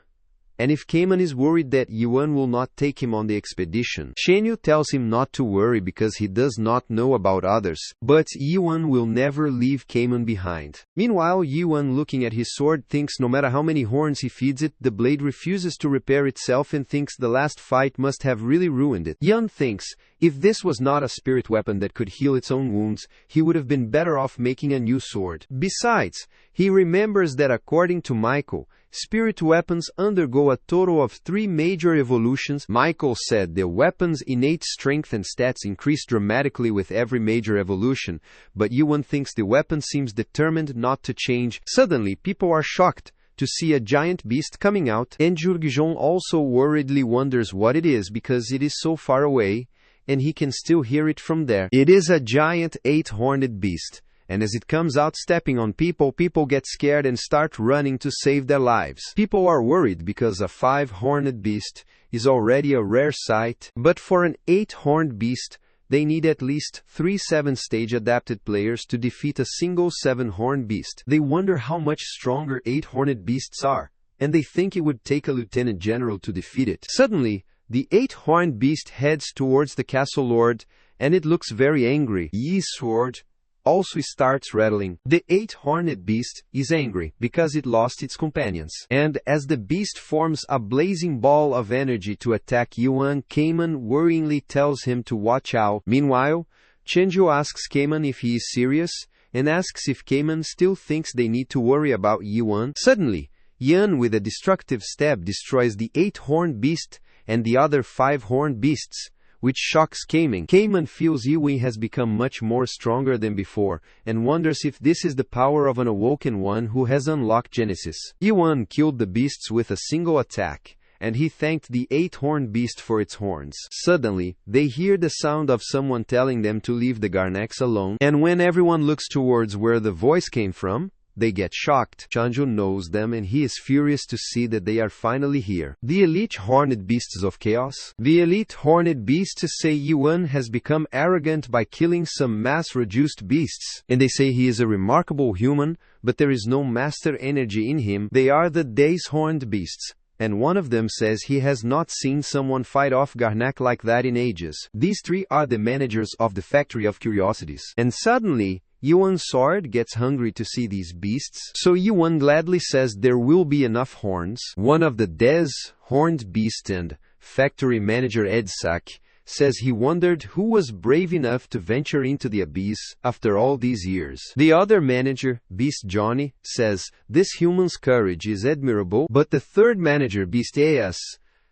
S1: and if Cayman is worried that Yuan will not take him on the expedition. Chenyu tells him not to worry because he does not know about others, but Yuan will never leave Cayman behind. Meanwhile, Yuan, looking at his sword, thinks no matter how many horns he feeds it, the blade refuses to repair itself and thinks the last fight must have really ruined it. Yan thinks if this was not a spirit weapon that could heal its own wounds, he would have been better off making a new sword. Besides, he remembers that according to Michael, spirit weapons undergo a total of 3 major evolutions. Michael said the weapon's innate strength and stats increase dramatically with every major evolution, but Yuan thinks the weapon seems determined not to change. Suddenly, people are shocked to see a giant beast coming out, and Jurgijon also worriedly wonders what it is because it is so far away, and he can still hear it from there. It is a giant 8-horned beast, and as it comes out stepping on people, people get scared and start running to save their lives. People are worried because a 5-horned beast is already a rare sight, but for an 8-horned beast, they need at least 3 7-stage adapted players to defeat a single 7-horned beast. They wonder how much stronger 8-horned beasts are, and they think it would take a lieutenant general to defeat it. Suddenly, the 8-horned beast heads towards the castle lord, and it looks very angry. Yi's sword also starts rattling. The 8-horned beast is angry because it lost its companions. And as the beast forms a blazing ball of energy to attack Yuan, Cayman worryingly tells him to watch out. Meanwhile, Chenju asks Cayman if he is serious, and asks if Cayman still thinks they need to worry about Yuan. Suddenly, Yan with a destructive stab destroys the 8-horned beast and the other 5-horned beasts, which shocks Cayman. Cayman feels Yui has become much more stronger than before, and wonders if this is the power of an awoken one who has unlocked Genesis. Yuan killed the beasts with a single attack, and he thanked the 8-horned beast for its horns. Suddenly, they hear the sound of someone telling them to leave the Garnax alone, and when everyone looks towards where the voice came from, they get shocked. Chanju knows them and he is furious to see that they are finally here. The elite horned beasts of chaos. The elite horned beasts say Yuan has become arrogant by killing some mass-reduced beasts, and they say he is a remarkable human, but there is no master energy in him. They are the Days horned beasts, and one of them says he has not seen someone fight off Garnak like that in ages. These 3 are the managers of the Factory of Curiosities. And suddenly, Yuan's sword gets hungry to see these beasts, so Yuan gladly says there will be enough horns. One of the Des horned beast and factory manager Edsak says he wondered who was brave enough to venture into the abyss after all these years. The other manager, Beast Johnny, says this human's courage is admirable, but the third manager, Beast Eas,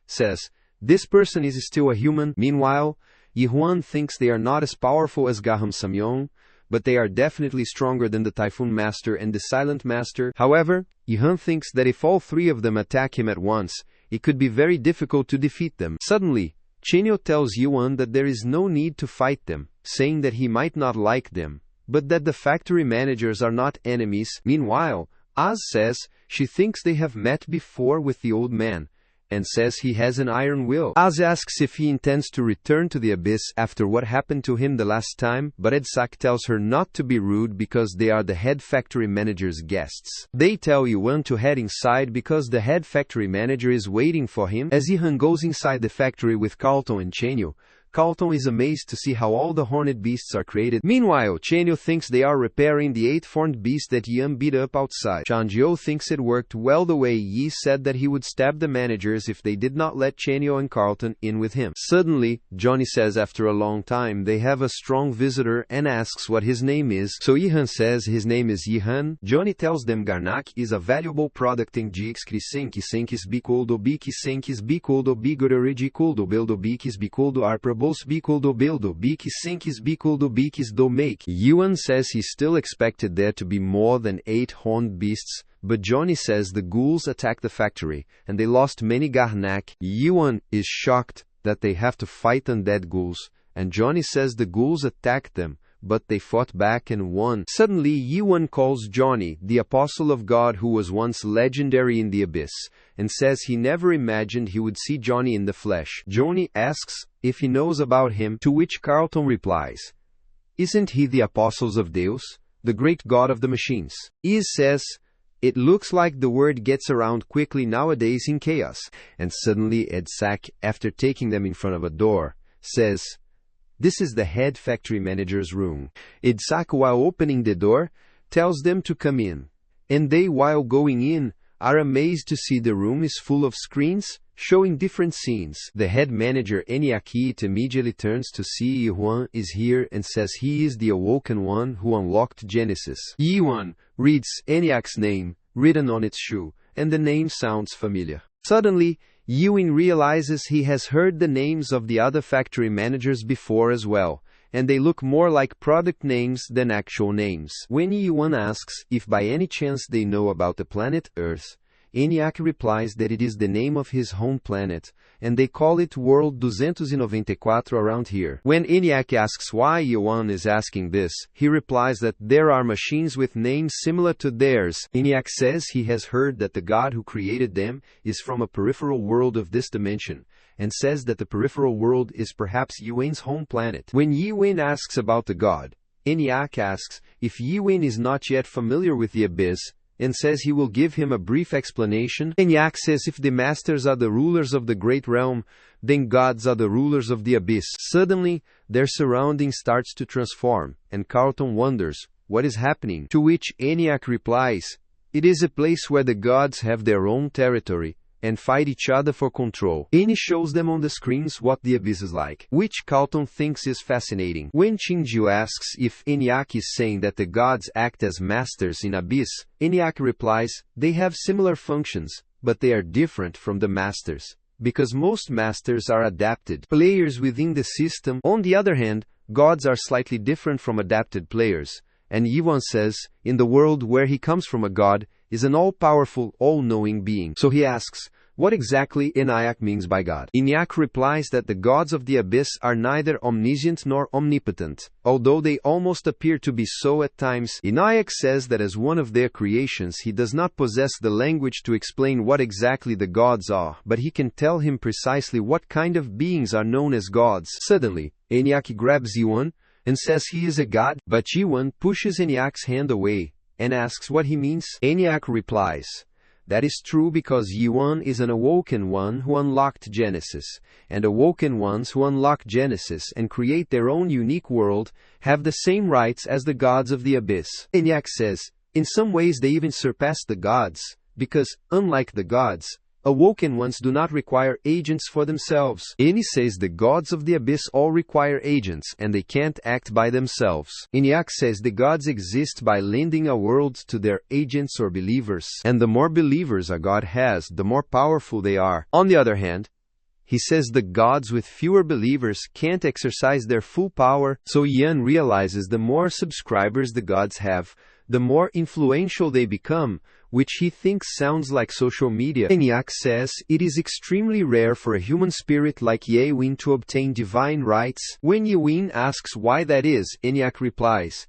S1: says this person is still a human. Meanwhile, Yuan thinks they are not as powerful as Gaham Samyong, but they are definitely stronger than the Typhoon Master and the Silent Master. However, Yuan thinks that if all 3 of them attack him at once, it could be very difficult to defeat them. Suddenly, Chenyo tells Yuan that there is no need to fight them, saying that he might not like them, but that the factory managers are not enemies. Meanwhile, Az says she thinks they have met before with the old man, and says he has an iron will. Az asks if he intends to return to the abyss after what happened to him the last time, but Edsak tells her not to be rude because they are the head factory manager's guests. They tell Yuan to head inside because the head factory manager is waiting for him. As Ihan goes inside the factory with Carlton and Chenyo, Carlton is amazed to see how all the horned beasts are created. Meanwhile, Chenyo thinks they are repairing the 8-horned beast that Yan beat up outside. Changjio thinks it worked well the way Yi said that he would stab the managers if they did not let Chenyo and Carlton in with him. Suddenly, Johnny says after a long time they have a strong visitor and asks what his name is. So Ihan says his name is Yihan. Johnny tells them Garnak is a valuable product in Jix Krisenkis Senkis Bikoldo Bikis Senkis Bikoldo Bigorigi Koldo Bildo Bikis Bikoldo Arprabo Bikoldo Bildo Bikis Senkis Bikoldo Bikis do Make. Yuan says he still expected there to be more than 8 horned beasts, but Johnny says the ghouls attacked the factory, and they lost many Garnak. Yuan is shocked that they have to fight undead ghouls, and Johnny says the ghouls attacked them, but they fought back and won. Suddenly, Yuan calls Johnny the apostle of God who was once legendary in the abyss, and says he never imagined he would see Johnny in the flesh. Johnny asks if he knows about him, to which Carlton replies, "Isn't he the apostles of Deus, the great god of the machines?" Iz says, "It looks like the word gets around quickly nowadays in chaos." And suddenly Edsak, after taking them in front of a door, says, "This is the head factory manager's room." Edsak, while opening the door, tells them to come in. And they, while going in, are amazed to see the room is full of screens, showing different scenes. The head manager Eniakit immediately turns to see Yuan is here and says he is the awoken one who unlocked Genesis. Yuan reads Eniak's name, written on its shoe, and the name sounds familiar. Suddenly, Yuan realizes he has heard the names of the other factory managers before as well, and they look more like product names than actual names. When Yuan asks if by any chance they know about the planet Earth, Eniak replies that it is the name of his home planet, and they call it World 294 around here. When Eniak asks why Yuan is asking this, he replies that there are machines with names similar to theirs. Eniak says he has heard that the god who created them is from a peripheral world of this dimension, and says that the peripheral world is perhaps Yuan's home planet. When Yuan asks about the god, Eniak asks if Yuan is not yet familiar with the abyss, and says he will give him a brief explanation. Eniak says if the masters are the rulers of the great realm, then gods are the rulers of the abyss. Suddenly, their surrounding starts to transform, and Carlton wonders what is happening. To which Eniak replies, "It is a place where the gods have their own territory, and fight each other for control." Eni shows them on the screens what the abyss is like, which Carlton thinks is fascinating. When Chinju asks if Eniak is saying that the gods act as masters in abyss, Eniak replies, they have similar functions, but they are different from the masters, because most masters are adapted players within the system. On the other hand, gods are slightly different from adapted players, and Yuan says, in the world where he comes from, a god is an all-powerful, all-knowing being. So he asks, what exactly Eniak means by God? Eniak replies that the gods of the abyss are neither omniscient nor omnipotent, although they almost appear to be so at times. Eniak says that as one of their creations he does not possess the language to explain what exactly the gods are, but he can tell him precisely what kind of beings are known as gods. Suddenly, Eniak grabs Yuan and says he is a god, but Yuan pushes Eniak's hand away and asks what he means. Eniak replies, that is true because Yuan is an awoken one who unlocked Genesis, and awoken ones who unlock Genesis and create their own unique world have the same rights as the gods of the abyss. Eniak says, in some ways they even surpass the gods, because, unlike the gods, awoken ones do not require agents for themselves. Eni says the gods of the abyss all require agents, and they can't act by themselves. Eniak says the gods exist by lending a world to their agents or believers, and the more believers a god has, the more powerful they are. On the other hand, he says the gods with fewer believers can't exercise their full power, so Yan realizes the more subscribers the gods have, the more influential they become, which he thinks sounds like social media. Eniak says it is extremely rare for a human spirit like Yewin to obtain divine rights. When Yewin asks why that is, Eniak replies,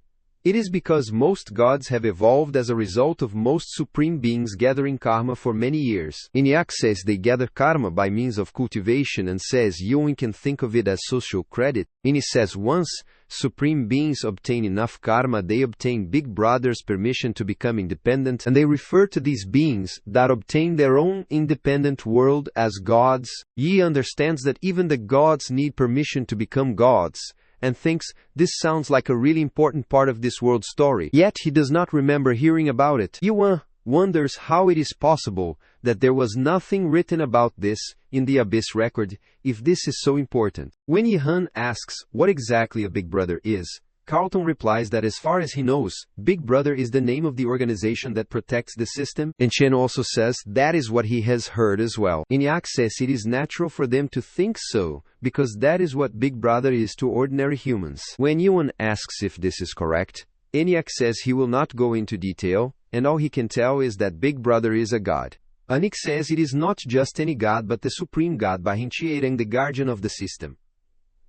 S1: It is because most gods have evolved as a result of most supreme beings gathering karma for many years. Enyak says they gather karma by means of cultivation and says Yuan can think of it as social credit. Ini says once supreme beings obtain enough karma, they obtain Big Brother's permission to become independent, and they refer to these beings that obtain their own independent world as gods. Yi understands that even the gods need permission to become gods, and thinks this sounds like a really important part of this world story. Yet he does not remember hearing about it. Yuan wonders how it is possible that there was nothing written about this in the Abyss record, if this is so important. When Yihan asks what exactly a Big Brother is, Carlton replies that as far as he knows, Big Brother is the name of the organization that protects the system, and Chen also says that is what he has heard as well. Enyak says it is natural for them to think so, because that is what Big Brother is to ordinary humans. When Yuan asks if this is correct, Enyak says he will not go into detail, and all he can tell is that Big Brother is a god. Anik says it is not just any god but the supreme god Bahintier and the guardian of the system.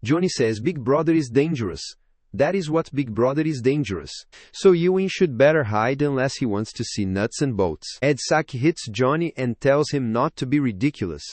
S1: Johnny says Big Brother is dangerous. That is what Big Brother is, dangerous. So Yuan should better hide unless he wants to see nuts and bolts. Ed Saki hits Johnny and tells him not to be ridiculous,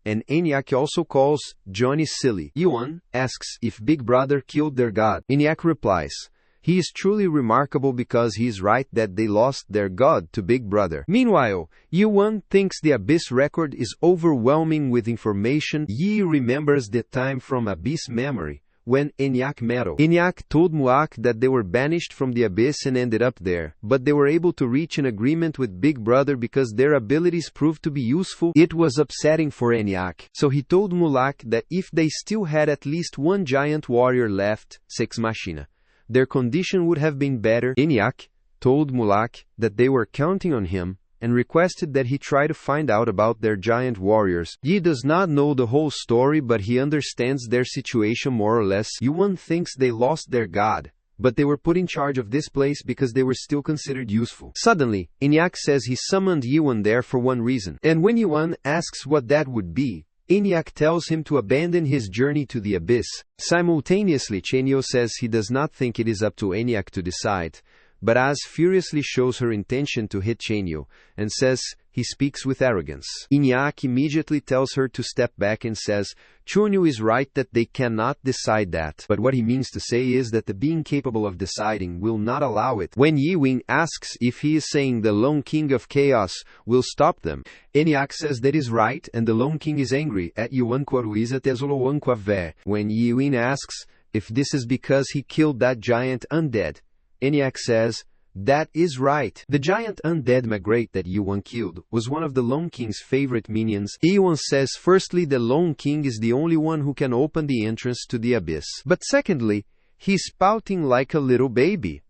S1: and Enyak also calls Johnny silly. Yuan asks if Big Brother killed their god. Enyak replies, he is truly remarkable because he is right that they lost their god to Big Brother. Meanwhile, Yuan thinks the Abyss record is overwhelming with information. Yi remembers the time from Abyss memory when Enyak met. Enyak told Muak that they were banished from the Abyss and ended up there, but they were able to reach an agreement with Big Brother because their abilities proved to be useful. It was upsetting for Enyak, so he told Mulak that if they still had at least one giant warrior left, Sex Machina, their condition would have been better. Enyak told Mulak that they were counting on him, and requested that he try to find out about their giant warriors. Yi does not know the whole story, but he understands their situation more or less. Yuan thinks they lost their god, but they were put in charge of this place because they were still considered useful. Suddenly, Enyak says he summoned Yuan there for one reason, and when Yuan asks what that would be, Enyak tells him to abandon his journey to the Abyss. Simultaneously, Chenyo says he does not think it is up to Enyak to decide, but Az furiously shows her intention to hit Chenyo, and says he speaks with arrogance. Enyak immediately tells her to step back and says Chenyo is right that they cannot decide that, but what he means to say is that the being capable of deciding will not allow it. When Yiwing asks if he is saying the Lone King of Chaos will stop them, Enyak says that is right, and the Lone King is angry at Yuan Kwaruiza Tesolo Kwave. When Yiwing asks if this is because he killed that giant undead, Enyak says, that is right. The giant undead Magrate that Yuan killed was one of the Lone King's favorite minions. Yuan says firstly the Lone King is the only one who can open the entrance to the Abyss. But secondly, he's pouting like a little baby,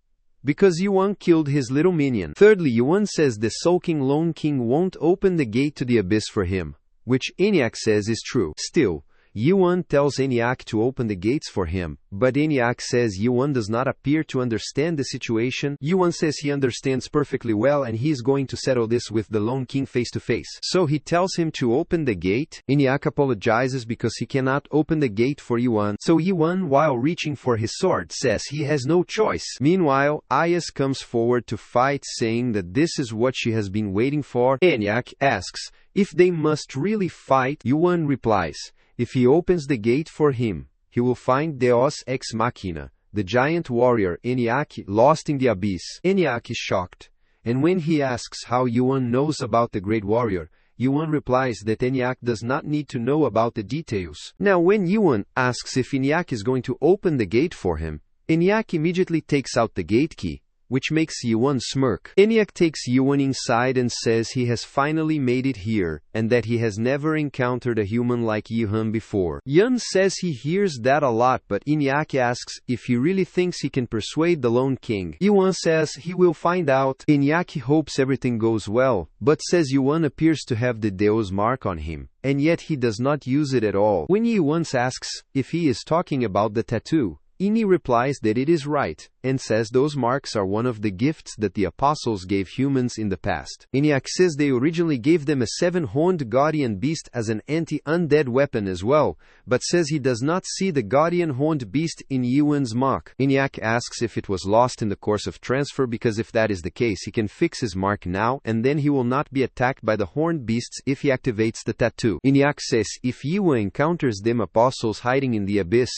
S1: because Yuan killed his little minion. Thirdly, Yuan says the sulking Lone King won't open the gate to the Abyss for him, which Enyak says is true. Still, Yuan tells Enyak to open the gates for him, but Enyak says Yuan does not appear to understand the situation. Yuan says he understands perfectly well and he is going to settle this with the Lone King face to face. So he tells him to open the gate. Enyak apologizes because he cannot open the gate for Yuan. So Yuan, while reaching for his sword, says he has no choice. Meanwhile, Ayas comes forward to fight, saying that this is what she has been waiting for. Enyak asks if they must really fight. Yuan replies, if he opens the gate for him, he will find Deus Ex Machina, the giant warrior Enyak lost in the Abyss. Enyak is shocked, and when he asks how Yuan knows about the great warrior, Yuan replies that Enyak does not need to know about the details. Now when Yuan asks if Enyak is going to open the gate for him, Enyak immediately takes out the gate key, which makes Yuan smirk. Enyak takes Yuan inside and says he has finally made it here, and that he has never encountered a human like Yuan before. Yuan says he hears that a lot, but Enyak asks if he really thinks he can persuade the Lone King. Yuan says he will find out. Enyak hopes everything goes well, but says Yuan appears to have the Deus mark on him, and yet he does not use it at all. When Yuan asks if he is talking about the tattoo, Ini replies that it is right, and says those marks are one of the gifts that the apostles gave humans in the past. Eniac says they originally gave them a 7-horned guardian beast as an anti-undead weapon as well, but says he does not see the guardian horned beast in Yuan's mark. Eniac asks if it was lost in the course of transfer, because if that is the case he can fix his mark now and then he will not be attacked by the horned beasts if he activates the tattoo. Eniac says if Yuan encounters them apostles hiding in the abyss,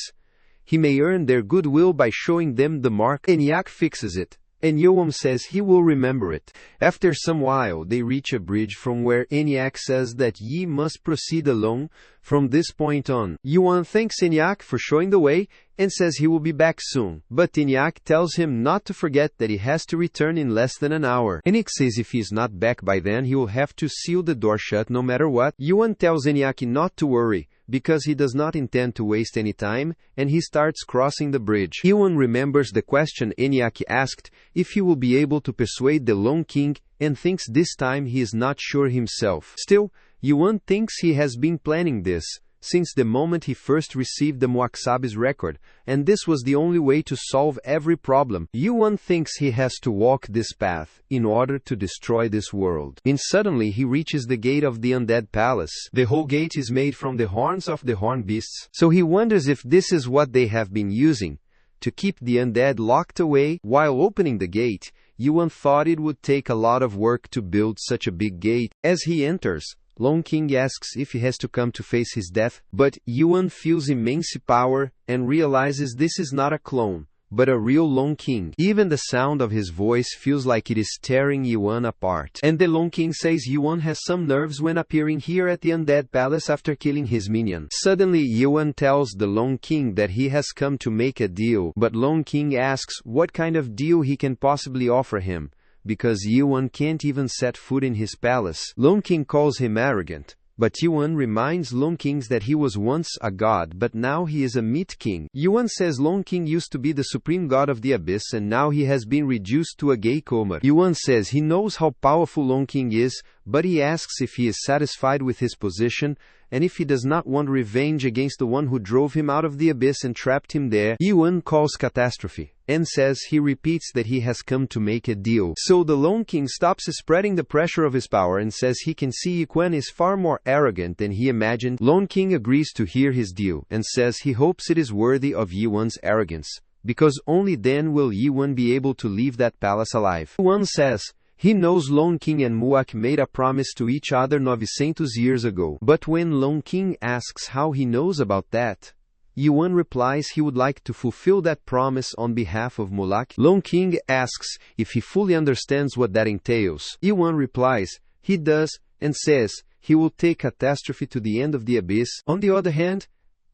S1: he may earn their goodwill by showing them the mark. Eniac fixes it, and Yuan says he will remember it. After some while they reach a bridge from where Eniac says that Yi must proceed alone from this point on. Yuan thanks Eniac for showing the way and says he will be back soon, but Eniac tells him not to forget that he has to return in less than an hour. Eniac says if he is not back by then he will have to seal the door shut no matter what. Yuan tells Eniac not to worry, because he does not intend to waste any time, and he starts crossing the bridge. Yuan remembers the question Eniac asked if he will be able to persuade the Lone King, and thinks this time he is not sure himself. Still, Yuan thinks he has been planning this since the moment he first received the Muaksabi's record, and this was the only way to solve every problem. Yuan thinks he has to walk this path in order to destroy this world. And suddenly he reaches the gate of the undead palace. The whole gate is made from the horns of the horned beasts, so he wonders if this is what they have been using to keep the undead locked away. While opening the gate, Yuan thought it would take a lot of work to build such a big gate. As he enters, Lone King asks if he has to come to face his death, but Yuan feels immense power and realizes this is not a clone, but a real Lone King. Even the sound of his voice feels like it is tearing Yuan apart. And the Lone King says Yuan has some nerves when appearing here at the undead palace after killing his minion. Suddenly Yuan tells the Lone King that he has come to make a deal, but Lone King asks what kind of deal he can possibly offer him, because Yuan can't even set foot in his palace. Lone King calls him arrogant, but Yuan reminds Lone King that he was once a god but now he is a meat king. Yuan says Lone King used to be the supreme god of the abyss and now he has been reduced to a gay comer. Yuan says he knows how powerful Lone King is, but he asks if he is satisfied with his position, and if he does not want revenge against the one who drove him out of the abyss and trapped him there. Yuan calls catastrophe, and says he repeats that he has come to make a deal. So the Lone King stops spreading the pressure of his power and says he can see Yuan is far more arrogant than he imagined. Lone King agrees to hear his deal, and says he hopes it is worthy of Yuan's arrogance, because only then will Yuan be able to leave that palace alive. Yuan says he knows Lone King and Muak made a promise to each other 900 years ago. But when Lone King asks how he knows about that, Yuan replies he would like to fulfill that promise on behalf of Muak. Lone King asks if he fully understands what that entails. Yuan replies he does, and says he will take catastrophe to the end of the abyss. On the other hand,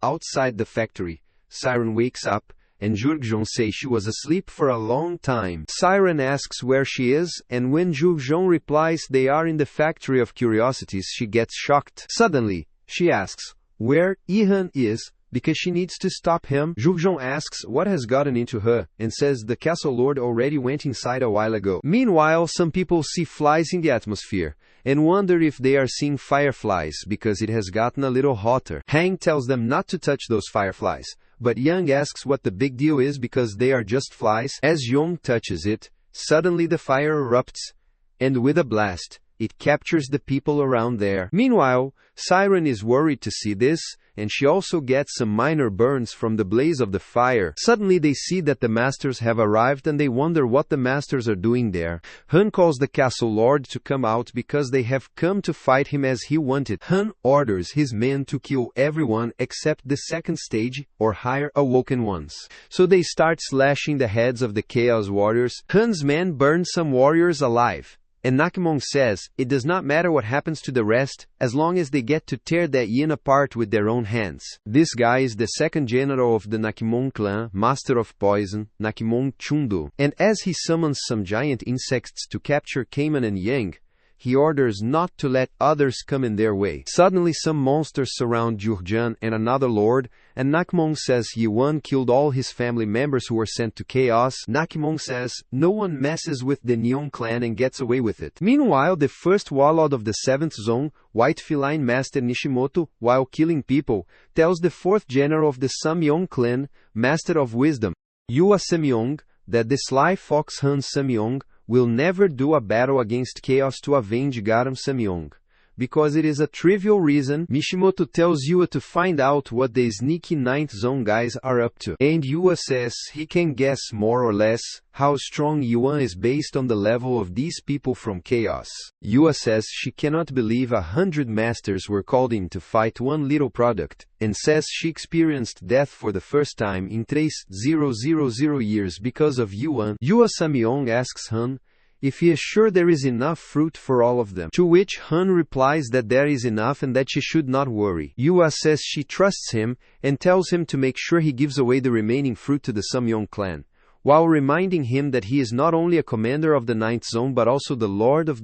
S1: outside the factory, Siren wakes up, and Jurgjon says she was asleep for a long time. Siren asks where she is, and when Jurgjon replies they are in the factory of curiosities, she gets shocked. Suddenly, she asks where Ihan is, because she needs to stop him. Jurgjon asks what has gotten into her, and says the castle lord already went inside a while ago. Meanwhile, some people see flies in the atmosphere, and wonder if they are seeing fireflies because it has gotten a little hotter. Hang tells them not to touch those fireflies, but Yang asks what the big deal is because they are just flies. As Yong touches it, suddenly the fire erupts, and with a blast, it captures the people around there. Meanwhile, Siren is worried to see this, and she also gets some minor burns from the blaze of the fire. Suddenly they see that the masters have arrived and they wonder what the masters are doing there. Hun calls the castle lord to come out because they have come to fight him as he wanted. Hun orders his men to kill everyone except the second stage, or higher, awoken ones. So they start slashing the heads of the Chaos Warriors. Hun's men burn some warriors alive, and Nakimon says it does not matter what happens to the rest, as long as they get to tear that yin apart with their own hands. This guy is the second general of the Nakimon clan, master of poison, Nakimon Chundo. And as he summons some giant insects to capture Kaiman and Yang, he orders not to let others come in their way. Suddenly some monsters surround Jurjan and another lord, and Nakmon says Yuan killed all his family members who were sent to chaos. Nakmon says no one messes with the Neon clan and gets away with it. Meanwhile, the first warlord of the 7th zone, White Feline Master Nishimoto, while killing people, tells the 4th general of the Samyong clan, Master of Wisdom, Yua Samyong, that the sly fox Han Samyong will never do a battle against chaos to avenge Garam Samyong. Because it is a trivial reason, Mishimoto tells Yua to find out what the sneaky 9th zone guys are up to. And Yua says he can guess more or less how strong Yuan is based on the level of these people from chaos. Yua says she cannot believe 100 masters were called in to fight one little product, and says she experienced death for the first time in 3,000 years because of Yuan. Yua Samyong asks Han if he is sure there is enough fruit for all of them, to which Han replies that there is enough and that she should not worry. Yua says she trusts him and tells him to make sure he gives away the remaining fruit to the Samyong clan, while reminding him that he is not only a commander of the 9th zone but also the lord of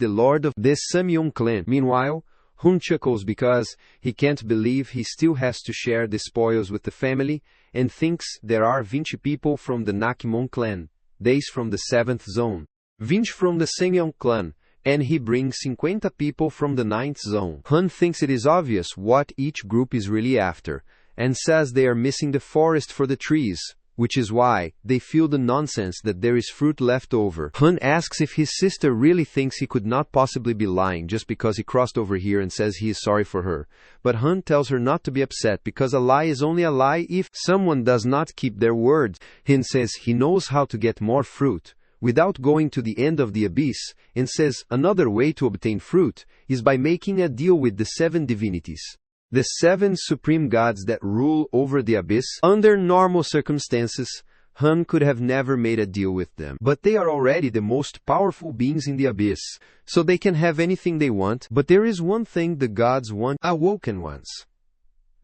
S1: this Samyong clan. Meanwhile, Hun chuckles because he can't believe he still has to share the spoils with the family, and thinks there are 20 people from the Nakmon clan, these from the 7th zone, 20 from the Samyong clan, and he brings 50 people from the 9th zone. Han thinks it is obvious what each group is really after, and says they are missing the forest for the trees, which is why they feel the nonsense that there is fruit left over. Han asks if his sister really thinks he could not possibly be lying just because he crossed over here, and says he is sorry for her. But Han tells her not to be upset because a lie is only a lie if someone does not keep their word. Han says he knows how to get more fruit without going to the end of the abyss, and says another way to obtain fruit is by making a deal with the 7 divinities, the 7 supreme gods that rule over the abyss. Under normal circumstances, Han could have never made a deal with them, but they are already the most powerful beings in the abyss, so they can have anything they want. But there is one thing the gods want: awoken ones,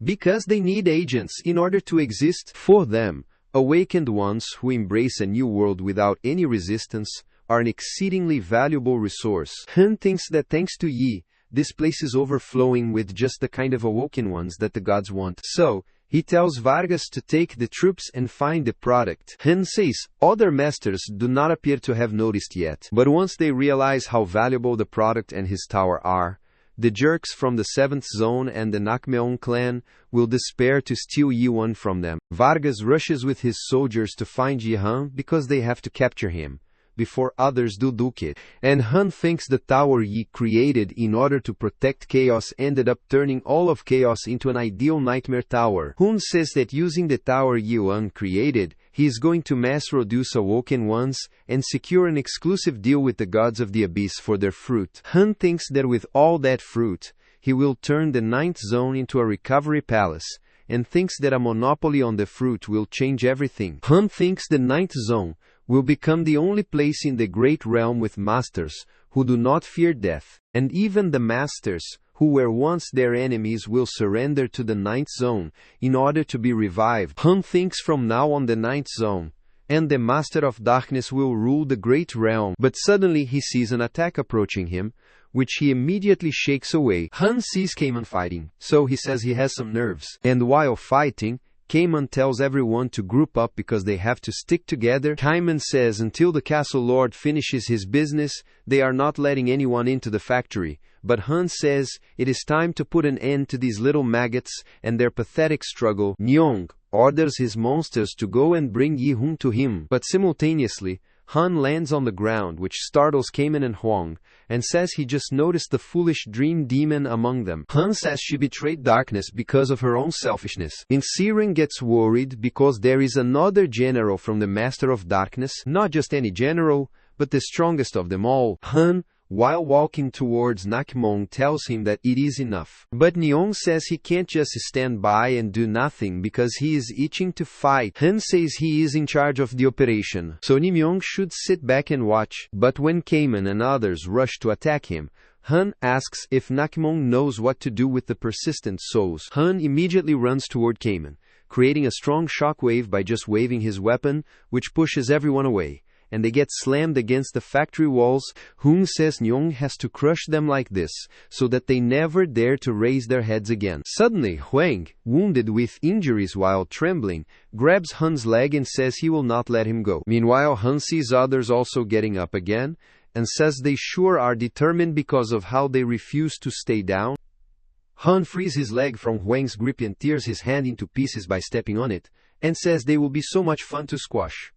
S1: because they need agents in order to exist. For them, awakened ones who embrace a new world without any resistance are an exceedingly valuable resource. Han thinks that thanks to Yi, this place is overflowing with just the kind of awoken ones that the gods want. So, he tells Vargas to take the troops and find the product. Han says other masters do not appear to have noticed yet, but once they realize how valuable the product and his tower are, the jerks from the 7th zone and the Nakmeon clan will despair to steal Yuan from them. Vargas rushes with his soldiers to find Jihan because they have to capture him before others do it. And Han thinks the tower Yi created in order to protect chaos ended up turning all of chaos into an ideal nightmare tower. Hun says that using the tower Yuan created, he is going to mass-produce awoken ones and secure an exclusive deal with the gods of the abyss for their fruit. Han thinks that with all that fruit, he will turn the 9th zone into a recovery palace, and thinks that a monopoly on the fruit will change everything. Han thinks the 9th zone will become the only place in the great realm with masters who do not fear death, and even the masters who were once their enemies will surrender to the 9th zone in order to be revived. Han thinks from now on the 9th zone and the Master of Darkness will rule the great realm. But suddenly he sees an attack approaching him, which he immediately shakes away. Han sees Cayman fighting, so he says he has some nerves. And while fighting, Cayman tells everyone to group up because they have to stick together. Cayman says until the castle lord finishes his business, they are not letting anyone into the factory. But Han says it is time to put an end to these little maggots and their pathetic struggle. Nyong orders his monsters to go and bring Yi-Hun to him. But simultaneously, Han lands on the ground, which startles Cayman and Huang, and says he just noticed the foolish dream demon among them. Han says she betrayed darkness because of her own selfishness. And Siren gets worried because there is another general from the Master of Darkness, not just any general, but the strongest of them all. Han, while walking towards Nakmon, tells him that it is enough. But Nyong says he can't just stand by and do nothing because he is itching to fight. Han says he is in charge of the operation, so Nimyong should sit back and watch. But when Cayman and others rush to attack him, Han asks if Nakmon knows what to do with the persistent souls. Han immediately runs toward Cayman, creating a strong shockwave by just waving his weapon, which pushes everyone away. and they get slammed against the factory walls. Hun says Nyong has to crush them like this, so that they never dare to raise their heads again. Suddenly, Huang, wounded with injuries while trembling, grabs Hun's leg and says he will not let him go. Meanwhile, Hun sees others also getting up again, and says they sure are determined because of how they refuse to stay down. Hun frees his leg from Huang's grip and tears his hand into pieces by stepping on it, and says they will be so much fun to squash.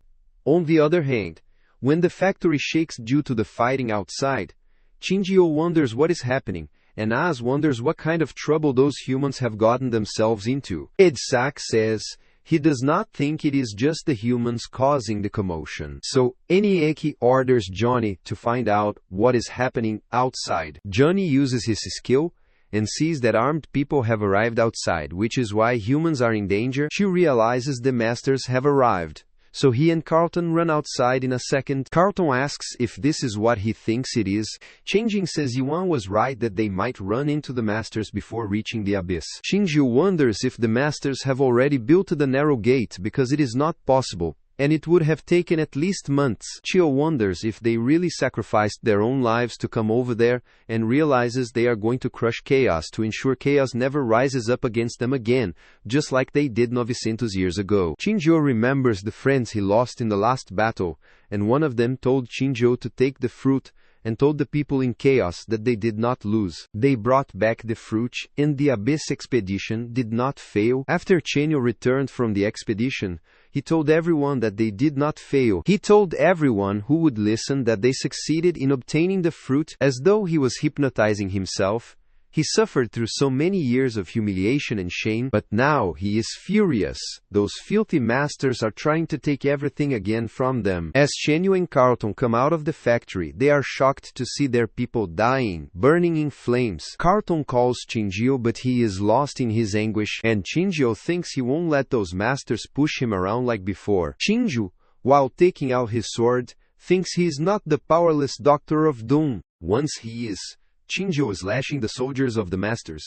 S1: On the other hand, when the factory shakes due to the fighting outside, Shinjio wonders what is happening, and Az wonders what kind of trouble those humans have gotten themselves into. Edsak says he does not think it is just the humans causing the commotion. So, Enieki orders Johnny to find out what is happening outside. Johnny uses his skill and sees that armed people have arrived outside, which is why humans are in danger. She realizes the masters have arrived. So he and Carlton run outside in a second. Carlton asks if this is what he thinks it is. Changing says Yuan was right that they might run into the masters before reaching the abyss. Shinju wonders if the masters have already built the narrow gate because it is not possible, and it would have taken at least months. Chio wonders if they really sacrificed their own lives to come over there, and realizes they are going to crush chaos to ensure chaos never rises up against them again, just like they did Novicentos years ago. Shinjo remembers the friends he lost in the last battle, and one of them told Shinjo to take the fruit, and told the people in chaos that they did not lose. They brought back the fruit, and the Abyss expedition did not fail. After Chenyo returned from the expedition, he told everyone that they did not fail. He told everyone who would listen that they succeeded in obtaining the fruit, as though he was hypnotizing himself. He suffered through so many years of humiliation and shame, but now he is furious. Those filthy masters are trying to take everything again from them. As Shenyu and Carlton come out of the factory, they are shocked to see their people dying, burning in flames. Carlton calls Shinjio, but he is lost in his anguish, and Shinjio thinks he won't let those masters push him around like before. Shinju, while taking out his sword, thinks he is not the powerless Doctor of Doom. Once he is, Shinjo is slashing the soldiers of the masters,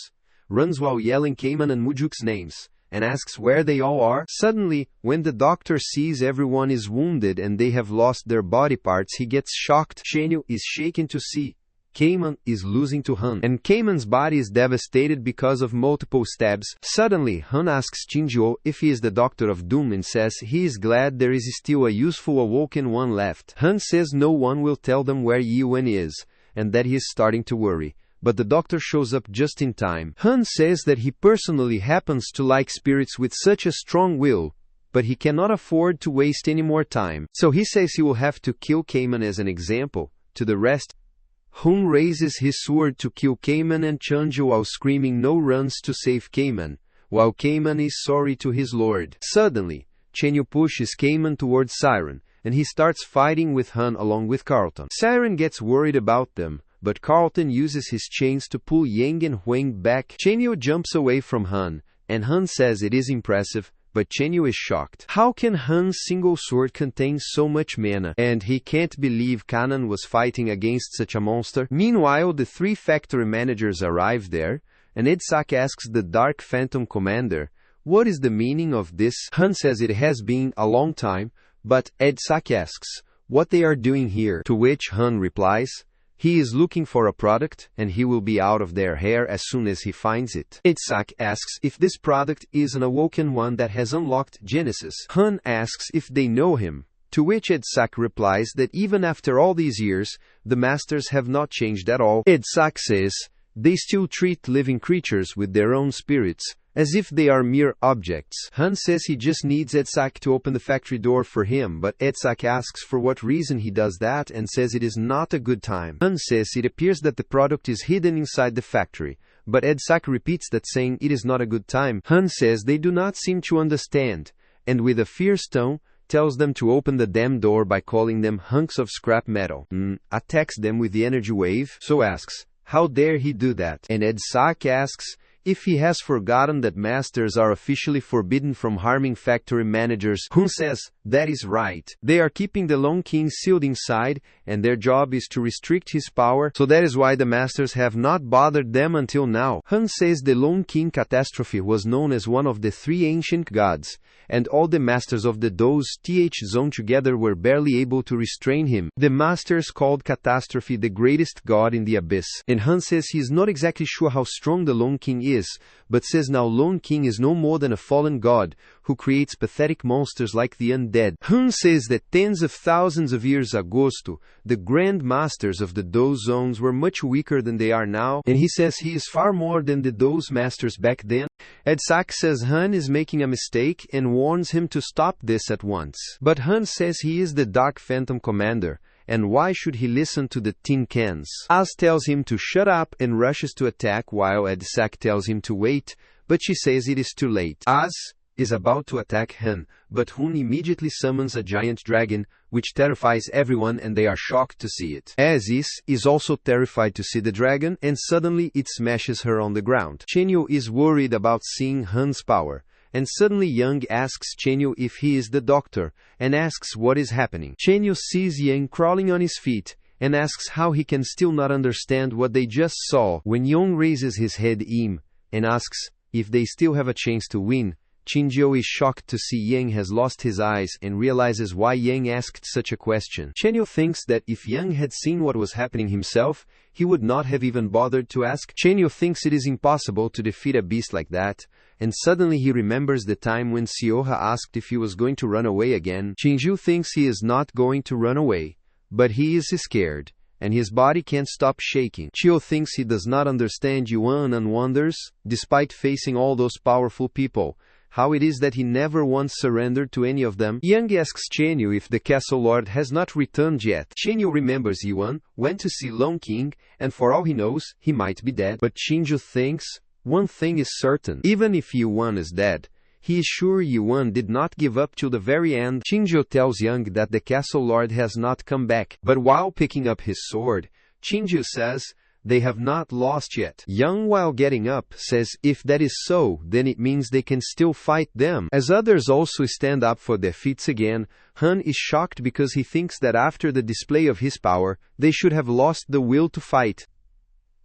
S1: runs while yelling Keiman and Mujuk's names, and asks where they all are. Suddenly, when the doctor sees everyone is wounded and they have lost their body parts, he gets shocked. Shenyu is shaken to see Keiman is losing to Hun, and Keiman's body is devastated because of multiple stabs. Suddenly, Hun asks Shinjo if he is the Doctor of Doom and says he is glad there is still a useful awoken one left. Hun says no one will tell them where Yuan is, and that he is starting to worry, but the doctor shows up just in time. Hun says that he personally happens to like spirits with such a strong will, but he cannot afford to waste any more time. So he says he will have to kill Keiman as an example to the rest. Hun raises his sword to kill Keiman, and Chanjo, while screaming no, runs to save Keiman, while Keiman is sorry to his lord. Suddenly, Chenyu pushes Keiman towards Siren, and he starts fighting with Hun along with Carlton. Siren gets worried about them, but Carlton uses his chains to pull Yang and Huang back. Chenyu jumps away from Hun, and Hun says it is impressive, but Chenyu is shocked. How can Hun's single sword contain so much mana? And he can't believe Kanan was fighting against such a monster. Meanwhile, the three factory managers arrive there, and Edsak asks the Dark Phantom commander, what is the meaning of this? Hun says it has been a long time, but Edsak asks what they are doing here, to which Hun replies, he is looking for a product, and he will be out of their hair as soon as he finds it. Edsak asks if this product is an awoken one that has unlocked Genesis. Hun asks if they know him, to which Edsak replies that even after all these years, the masters have not changed at all. Edsak says they still treat living creatures with their own spirits, as if they are mere objects. Hun says he just needs Edsak to open the factory door for him, but Edsak asks for what reason he does that and says it is not a good time. Hun says it appears that the product is hidden inside the factory, but Edsak repeats that, saying it is not a good time. Hun says they do not seem to understand, and with a fierce tone, tells them to open the damn door by calling them hunks of scrap metal. Attacks them with the energy wave, so asks, how dare he do that? And Edsak asks if he has forgotten that masters are officially forbidden from harming factory managers. Hun says, that is right. They are keeping the Lone King sealed inside, and their job is to restrict his power, so that is why the masters have not bothered them until now. Hun says the Lone King catastrophe was known as one of the three ancient gods, and all the masters of the Do's zone together were barely able to restrain him. The masters called catastrophe the greatest god in the abyss. And Han says he is not exactly sure how strong the Lone King is, but says now Lone King is no more than a fallen god, who creates pathetic monsters like the undead. Han says that tens of thousands of years ago, the grand masters of the Do's zones were much weaker than they are now, and he says he is far more than the Do's masters back then. Edsak says Han is making a mistake and warns him to stop this at once. But Han says he is the Dark Phantom Commander, and why should he listen to the tin cans? Az tells him to shut up and rushes to attack while Edsak tells him to wait, but she says it is too late. Az is about to attack Han, but Hun immediately summons a giant dragon, which terrifies everyone and they are shocked to see it. Aziz is also terrified to see the dragon, and suddenly it smashes her on the ground. Chenyu is worried about seeing Han's power, and suddenly Yang asks Chenyu if he is the doctor, and asks what is happening. Chenyu sees Yang crawling on his feet, and asks how he can still not understand what they just saw. When Yang raises his head and asks if they still have a chance to win, Chenyu is shocked to see Yang has lost his eyes and realizes why Yang asked such a question. Chenyu thinks that if Yang had seen what was happening himself, he would not have even bothered to ask. Chenyu thinks it is impossible to defeat a beast like that, and suddenly he remembers the time when Sioha asked if he was going to run away again. Chenyu thinks he is not going to run away, but he is scared, and his body can't stop shaking. Chio thinks he does not understand Yuan and wonders, despite facing all those powerful people, how it is that he never once surrendered to any of them. Yang asks Chenyu if the Castle Lord has not returned yet. Chenyu remembers Yuan went to see Lone King, and for all he knows, he might be dead. But Chenyu thinks one thing is certain. Even if Yuan is dead, he is sure Yuan did not give up till the very end. Chenyu tells Yang that the Castle Lord has not come back. But while picking up his sword, Chenyu says they have not lost yet. Yang, while getting up, says if that is so, then it means they can still fight them. As others also stand up for their feats again, Han is shocked because he thinks that after the display of his power, they should have lost the will to fight.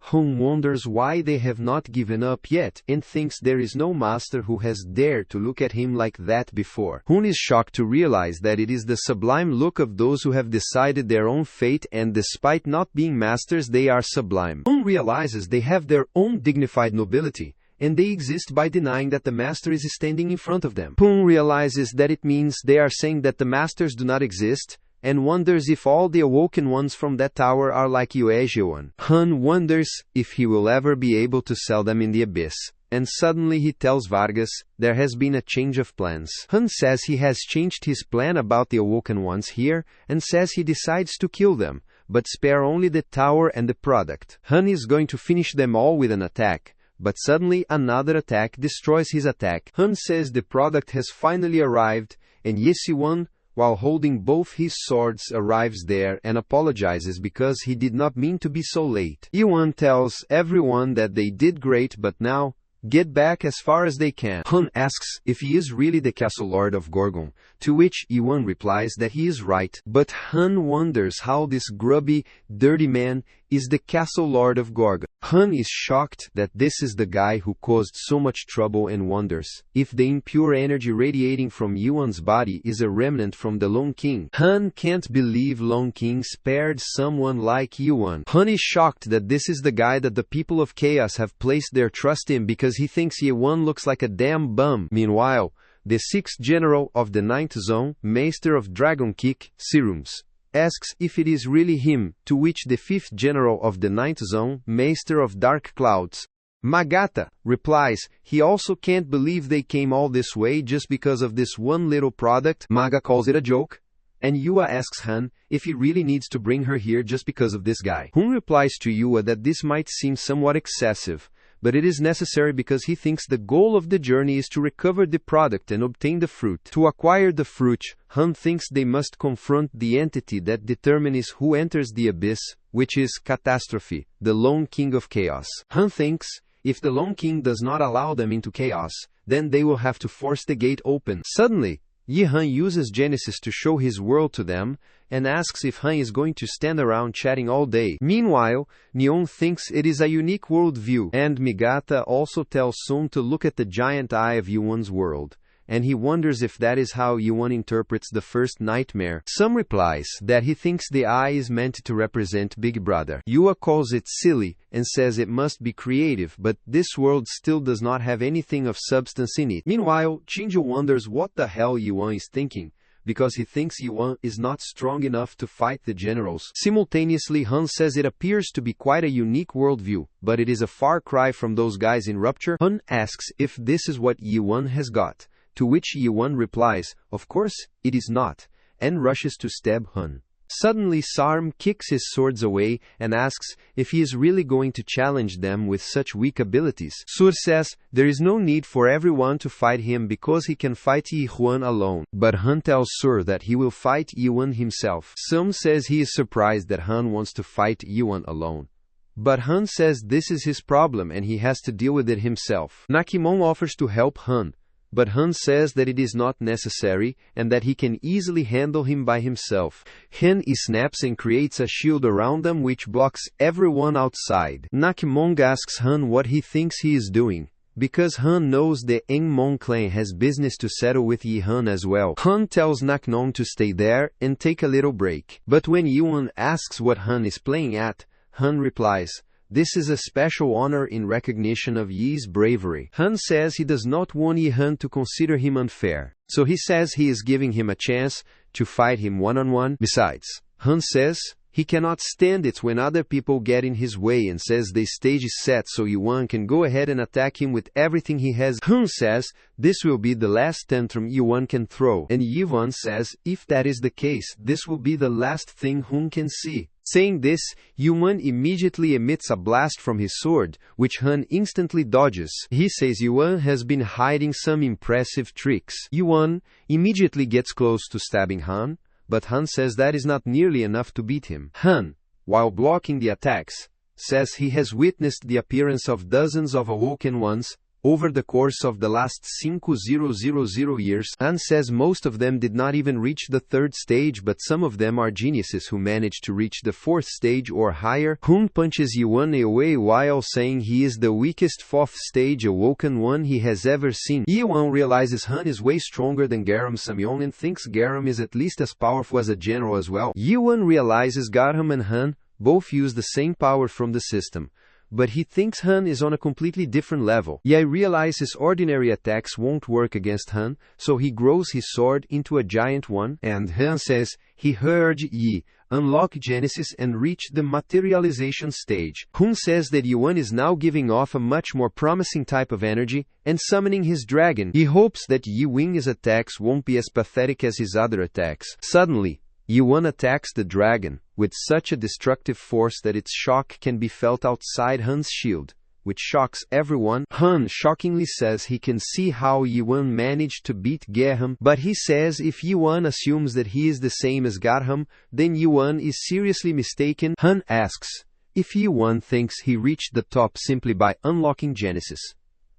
S1: Hun wonders why they have not given up yet, and thinks there is no master who has dared to look at him like that before. Hun is shocked to realize that it is the sublime look of those who have decided their own fate, and despite not being masters, they are sublime. Hun realizes they have their own dignified nobility, and they exist by denying that the master is standing in front of them. Hun realizes that it means they are saying that the masters do not exist, and wonders if all the awoken ones from that tower are like Yuejiwan. Han wonders if he will ever be able to sell them in the abyss, and suddenly he tells Vargas there has been a change of plans. Han says he has changed his plan about the awoken ones here, and says he decides to kill them, but spare only the tower and the product. Han is going to finish them all with an attack, but suddenly another attack destroys his attack. Han says the product has finally arrived, and Yesiwan, while holding both his swords, arrives there and apologizes because he did not mean to be so late. Yuan tells everyone that they did great, but now, get back as far as they can. Han asks if he is really the Castle Lord of Gorgon, to which Yuan replies that he is right. But Han wonders how this grubby, dirty man is the Castle Lord of Gorgon. Han is shocked that this is the guy who caused so much trouble, and wonders if the impure energy radiating from Yuan's body is a remnant from the Lone King. Han can't believe Lone King spared someone like Yuan. Han is shocked that this is the guy that the people of Chaos have placed their trust in because he thinks Yuan looks like a damn bum. Meanwhile, the 6th General of the 9th Zone, Master of Dragon Kick, Serums, asks if it is really him, to which the 5th General of the 9th Zone, Master of Dark Clouds, Magata, replies he also can't believe they came all this way just because of this one little product. Maga calls it a joke, and Yua asks Han if he really needs to bring her here just because of this guy. Hun replies to Yua that this might seem somewhat excessive, but it is necessary because he thinks the goal of the journey is to recover the product and obtain the fruit. To acquire the fruit, Han thinks they must confront the entity that determines who enters the abyss, which is Catastrophe, the Lone King of Chaos. Han thinks If the Lone King does not allow them into chaos, then they will have to force the gate open. Suddenly, Yi-Han uses Genesis to show his world to them, and asks if Han is going to stand around chatting all day. Meanwhile, Neon thinks it is a unique worldview, and Migata also tells Sun to look at the giant eye of Yuan's world, and he wonders if that is how Yuan interprets the first nightmare. Some replies that he thinks the eye is meant to represent Big Brother. Yua calls it silly, and says it must be creative, but this world still does not have anything of substance in it. Meanwhile, Chinju wonders what the hell Yuan is thinking, because he thinks Yuan is not strong enough to fight the generals. Simultaneously, Han says it appears to be quite a unique worldview, but it is a far cry from those guys in Rupture. Han asks if this is what Yuan has got, to which Yuan replies, of course, it is not, and rushes to stab Han. Suddenly Sarm kicks his swords away and asks if he is really going to challenge them with such weak abilities. Sur says there is no need for everyone to fight him because he can fight Yi Huan alone. But Han tells Sur that he will fight Yuan himself. Sam says he is surprised that Han wants to fight Yuan alone. But Han says this is his problem and he has to deal with it himself. Nakimon offers to help Han, but Han says that it is not necessary, and that he can easily handle him by himself. Hen snaps and creates a shield around them which blocks everyone outside. Nakimon asks Han what he thinks he is doing, because Han knows the Engmon clan has business to settle with Yi-Han as well. Han tells Naknon to stay there and take a little break. But when Yuan asks what Han is playing at, Han replies, this is a special honor in recognition of Yi's bravery. Han says he does not want Yi-Han to consider him unfair, so he says he is giving him a chance to fight him one-on-one. Besides, Han says he cannot stand it when other people get in his way and says the stage is set so Yuan can go ahead and attack him with everything he has. Han says this will be the last tantrum Yuan can throw, and Yuan says if that is the case, this will be the last thing Hun can see. Saying this, Yuan immediately emits a blast from his sword, which Han instantly dodges. He says Yuan has been hiding some impressive tricks. Yuan immediately gets close to stabbing Han, but Han says that is not nearly enough to beat him. Han, while blocking the attacks, says he has witnessed the appearance of dozens of awoken ones over the course of the last 5000 years. Han says most of them did not even reach the third stage, but some of them are geniuses who managed to reach the fourth stage or higher. Hun punches Yuan away while saying he is the weakest fourth stage awoken one he has ever seen. Yuan realizes Han is way stronger than Garam Samyon and thinks Garam is at least as powerful as a general as well. Yuan realizes Garam and Han both use the same power from the system, but he thinks Han is on a completely different level. Yi realizes ordinary attacks won't work against Han, so he grows his sword into a giant one, and Han says he heard Yi unlock Genesis and reach the materialization stage. Hun says that Yuan is now giving off a much more promising type of energy and summoning his dragon. He hopes that Yi Wing's attacks won't be as pathetic as his other attacks. Suddenly, Yuan attacks the dragon with such a destructive force that its shock can be felt outside Han's shield, which shocks everyone. Han shockingly says he can see how Yuan managed to beat Garham, but he says if Yuan assumes that he is the same as Garham, then Yuan is seriously mistaken. Han asks if Yuan thinks he reached the top simply by unlocking Genesis,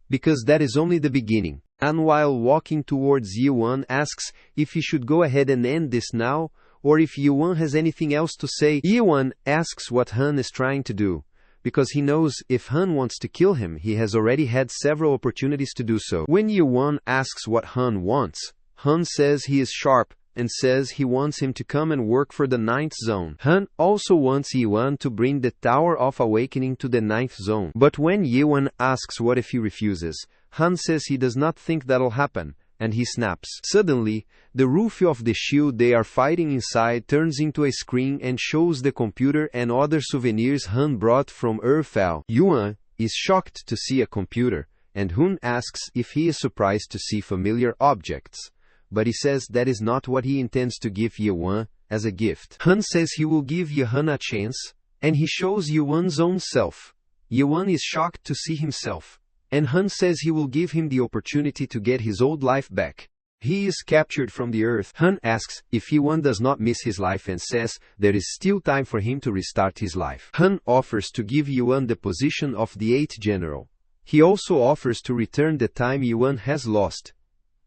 S1: because that is only the beginning. And while walking towards Yuan asks if he should go ahead and end this now, or if Yuan has anything else to say. Yuan asks what Han is trying to do, because he knows if Han wants to kill him, he has already had several opportunities to do so. When Yuan asks what Han wants, Han says he is sharp, and says he wants him to come and work for the 9th zone. Han also wants Yuan to bring the Tower of Awakening to the 9th zone. But when Yuan asks what if he refuses, Han says he does not think that'll happen, and he snaps. Suddenly, the roof of the shield they are fighting inside turns into a screen and shows the computer and other souvenirs Han brought from Earthfell. Yuan is shocked to see a computer, and Hun asks if he is surprised to see familiar objects, but he says that is not what he intends to give Yuan as a gift. Han says he will give Yuan a chance, and he shows Yuan's own self. Yuan is shocked to see himself, and Han says he will give him the opportunity to get his old life back. He is captured from the earth. Han asks if Yuan does not miss his life and says there is still time for him to restart his life. Han offers to give Yuan the position of the 8th general, He also offers to return the time Yuan has lost.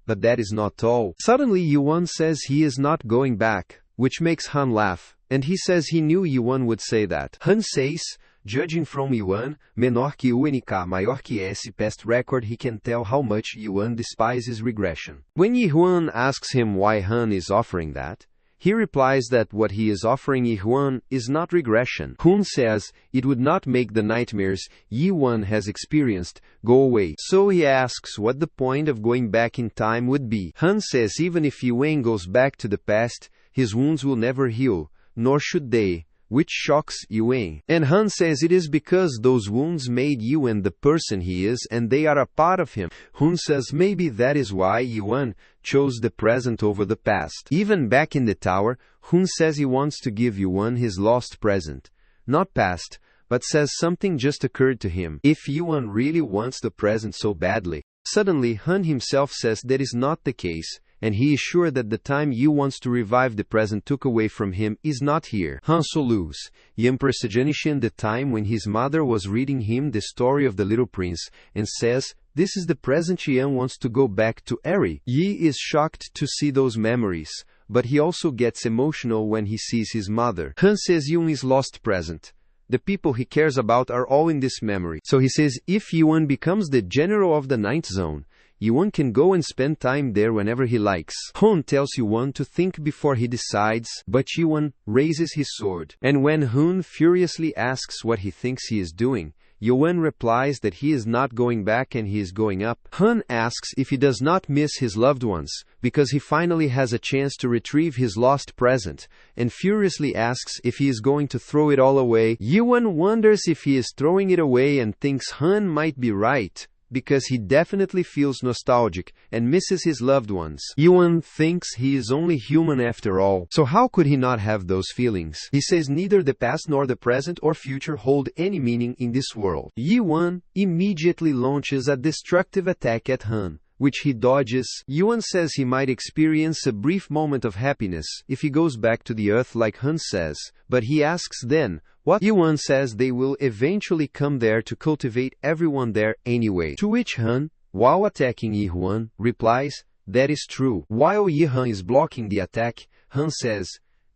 S1: But that is not all. Suddenly Yuan says he is not going back, which makes Han laugh, and he says he knew Yuan would say that. Han says, judging from Yuan, menor que UNK maior que esse past record, he can tell how much Yuan despises regression. When Yuan asks him why Han is offering that, he replies that what he is offering Yuan is not regression. Han says it would not make the nightmares Yuan has experienced go away. So he asks what the point of going back in time would be. Han says even if Yuan goes back to the past, his wounds will never heal, nor should they, which shocks Yuan. And Han says it is because those wounds made Yuan the person he is and they are a part of him. Han says maybe that is why Yuan chose the present over the past. Even back in the tower, Han says he wants to give Yuan his lost present. Not past, but says something just occurred to him. If Yuan really wants the present so badly. Suddenly Han himself says that is not the case, and he is sure that the time Yu wants to revive the present took away from him is not here. Han Solu's Yam Prestigianishan the time when his mother was reading him the story of the little prince, and says, this is the present Yan wants to go back to Eri. Yi is shocked to see those memories, but he also gets emotional when he sees his mother. Han says Yuan is lost present. The people he cares about are all in this memory. So he says if Yuan becomes the general of the 9th zone, Yuan can go and spend time there whenever he likes. Han tells Yuan to think before he decides, but Yuan raises his sword. And when Han furiously asks what he thinks he is doing, Yuan replies that he is not going back and he is going up. Han asks if he does not miss his loved ones, because he finally has a chance to retrieve his lost present, and furiously asks if he is going to throw it all away. Yuan wonders if he is throwing it away and thinks Han might be right, because he definitely feels nostalgic and misses his loved ones. Yuan thinks he is only human after all, so how could he not have those feelings? He says neither the past nor the present or future hold any meaning in this world. Yuan immediately launches a destructive attack at Han, which he dodges. Yuan says he might experience a brief moment of happiness if he goes back to the earth like Han says, but he asks then, what? Yuan says they will eventually come there to cultivate everyone there anyway. To which Han, while attacking Yuan, replies, that is true. While Yuan is blocking the attack, Han says,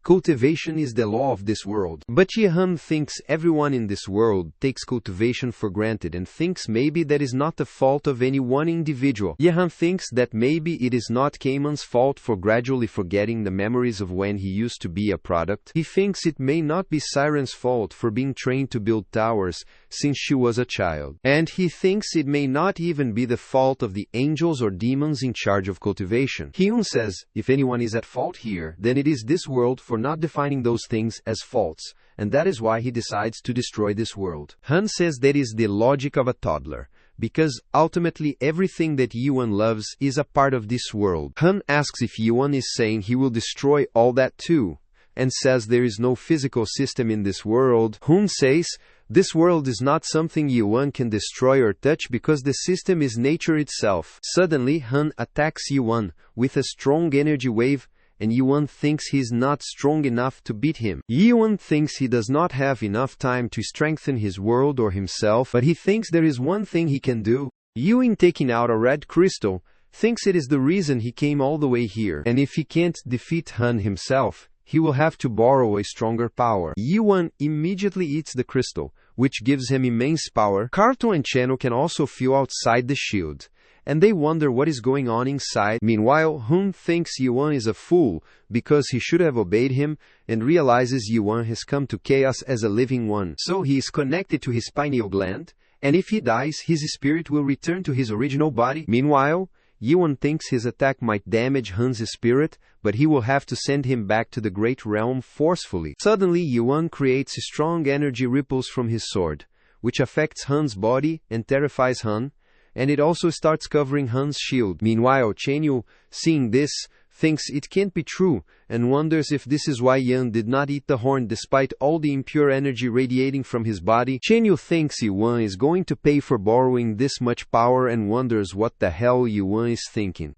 S1: cultivation is the law of this world. But Yuan thinks everyone in this world takes cultivation for granted and thinks maybe that is not the fault of any one individual. Yuan thinks that maybe it is not Kaiman's fault for gradually forgetting the memories of when he used to be a product. He thinks it may not be Siren's fault for being trained to build towers since she was a child. And he thinks it may not even be the fault of the angels or demons in charge of cultivation. Hyun says, if anyone is at fault here, then it is this world for not defining those things as faults, and that is why he decides to destroy this world. Han says that is the logic of a toddler, because ultimately everything that Yuan loves is a part of this world. Han asks if Yuan is saying he will destroy all that too, and says there is no physical system in this world. Han says, this world is not something Yuan can destroy or touch because the system is nature itself. Suddenly Han attacks Yuan with a strong energy wave, and Yuan thinks he is not strong enough to beat him. Yuan thinks he does not have enough time to strengthen his world or himself, but he thinks there is one thing he can do. Yuan, taking out a red crystal, thinks it is the reason he came all the way here, and if he can't defeat Han himself, he will have to borrow a stronger power. Yuan immediately eats the crystal, which gives him immense power. Carto and Cheno can also feel outside the shield, and they wonder what is going on inside. Meanwhile, Han thinks Yuan is a fool because he should have obeyed him, and realizes Yuan has come to chaos as a living one. So he is connected to his pineal gland, and if he dies, his spirit will return to his original body. Meanwhile, Yuan thinks his attack might damage Han's spirit, but he will have to send him back to the Great Realm forcefully. Suddenly, Yuan creates strong energy ripples from his sword, which affects Han's body and terrifies Han, and it also starts covering Han's shield. Meanwhile, Chenyu, seeing this, thinks it can't be true, and wonders if this is why Yan did not eat the horn despite all the impure energy radiating from his body. Chenyu thinks Yuan is going to pay for borrowing this much power and wonders what the hell Yuan is thinking.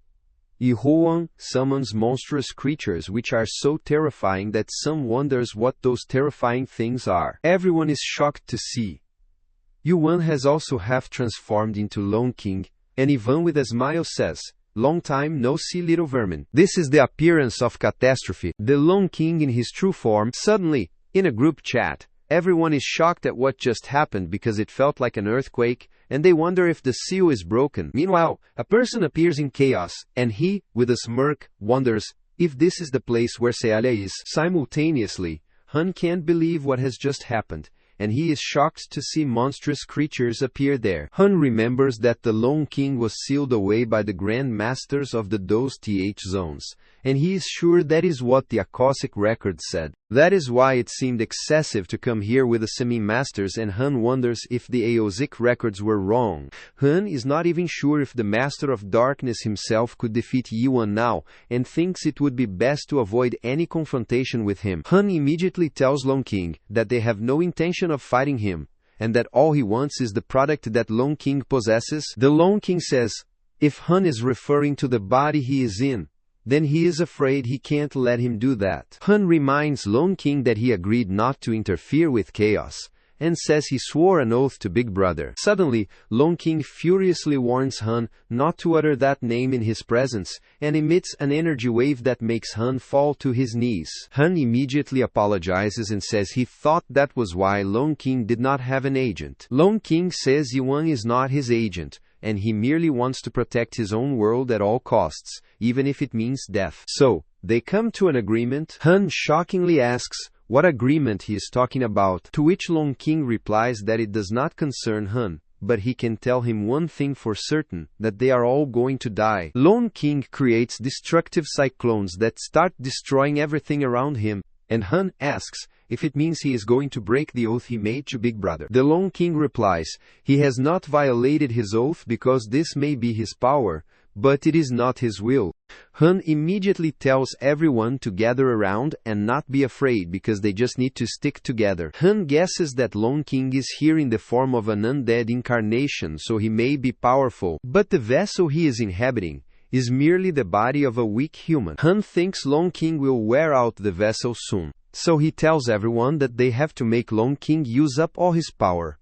S1: Yuan summons monstrous creatures which are so terrifying that some wonders what those terrifying things are. Everyone is shocked to see Yuan has also half transformed into Long King, and Ivan with a smile says, "Long time no see, little vermin." This is the appearance of Catastrophe, the Long King in his true form. Suddenly, in a group chat, everyone is shocked at what just happened because it felt like an earthquake, and they wonder if the seal is broken. Meanwhile, a person appears in chaos, and he, with a smirk, wonders if this is the place where Sealia is. Simultaneously, Han can't believe what has just happened, and he is shocked to see monstrous creatures appear there. Han remembers that the Long King was sealed away by the Grand Masters of the Those Th zones, and he is sure that is what the Akashic record said. That is why it seemed excessive to come here with the semi-masters, and Han wonders if the Aosic records were wrong. Han is not even sure if the Master of Darkness himself could defeat Yuan now, and thinks it would be best to avoid any confrontation with him. Han immediately tells Long King that they have no intention of fighting him, and that all he wants is the product that Long King possesses. The Long King says, if Han is referring to the body he is in, then he is afraid he can't let him do that. Han reminds Long King that he agreed not to interfere with chaos, and says he swore an oath to Big Brother. Suddenly, Long King furiously warns Han not to utter that name in his presence, and emits an energy wave that makes Han fall to his knees. Han immediately apologizes and says he thought that was why Long King did not have an agent. Long King says Yuan is not his agent, and he merely wants to protect his own world at all costs, even if it means death. So, they come to an agreement. Han shockingly asks what agreement he is talking about, to which Long King replies that it does not concern Han, but he can tell him one thing for certain, that they are all going to die. Long King creates destructive cyclones that start destroying everything around him, and Han asks if it means he is going to break the oath he made to Big Brother. The Long King replies he has not violated his oath because this may be his power, but it is not his will. Han immediately tells everyone to gather around and not be afraid because they just need to stick together. Han guesses that Long King is here in the form of an undead incarnation, so he may be powerful, but the vessel he is inhabiting is merely the body of a weak human. Han thinks Long King will wear out the vessel soon, so he tells everyone that they have to make Long King use up all his power,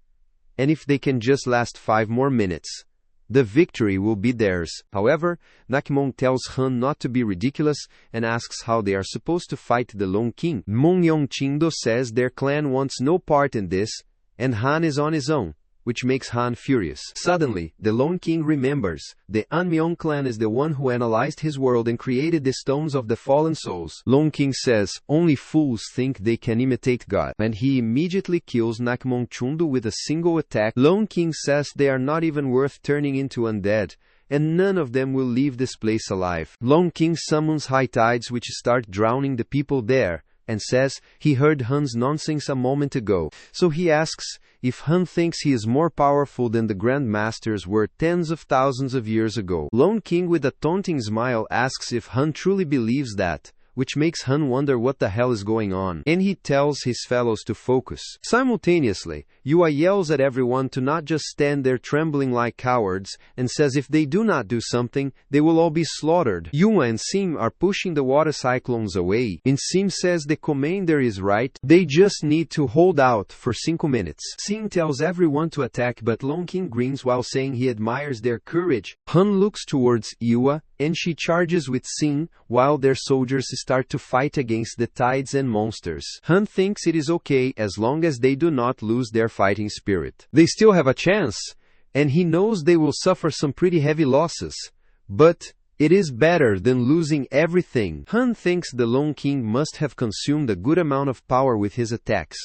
S1: and if they can just last 5 more minutes, the victory will be theirs. However, Nakmon tells Han not to be ridiculous and asks how they are supposed to fight the Long King. Mongyong Chindo says their clan wants no part in this, and Han is on his own, which makes Han furious. Suddenly, the Long King remembers the Anmyeong clan is the one who analyzed his world and created the stones of the fallen souls. Long King says, only fools think they can imitate God, and he immediately kills Nakmon Chundu with a single attack. Long King says they are not even worth turning into undead, and none of them will leave this place alive. Long King summons high tides which start drowning the people there, and says he heard Han's nonsense a moment ago, so he asks if Han thinks he is more powerful than the Grand Masters were tens of thousands of years ago. Long King with a taunting smile asks if Han truly believes that, which makes Han wonder what the hell is going on, and he tells his fellows to focus. Simultaneously, Yua yells at everyone to not just stand there trembling like cowards, and says if they do not do something, they will all be slaughtered. Yua and Sim are pushing the water cyclones away, and Sim says the commander is right, they just need to hold out for 5 minutes. Sim tells everyone to attack, but Long King grins while saying he admires their courage. Han looks towards Yua, and she charges with Sim, while their soldiers start to fight against the tides and monsters. Han thinks it is okay as long as they do not lose their fighting spirit. They still have a chance, and he knows they will suffer some pretty heavy losses, but it is better than losing everything. Han thinks the Long King must have consumed a good amount of power with his attacks,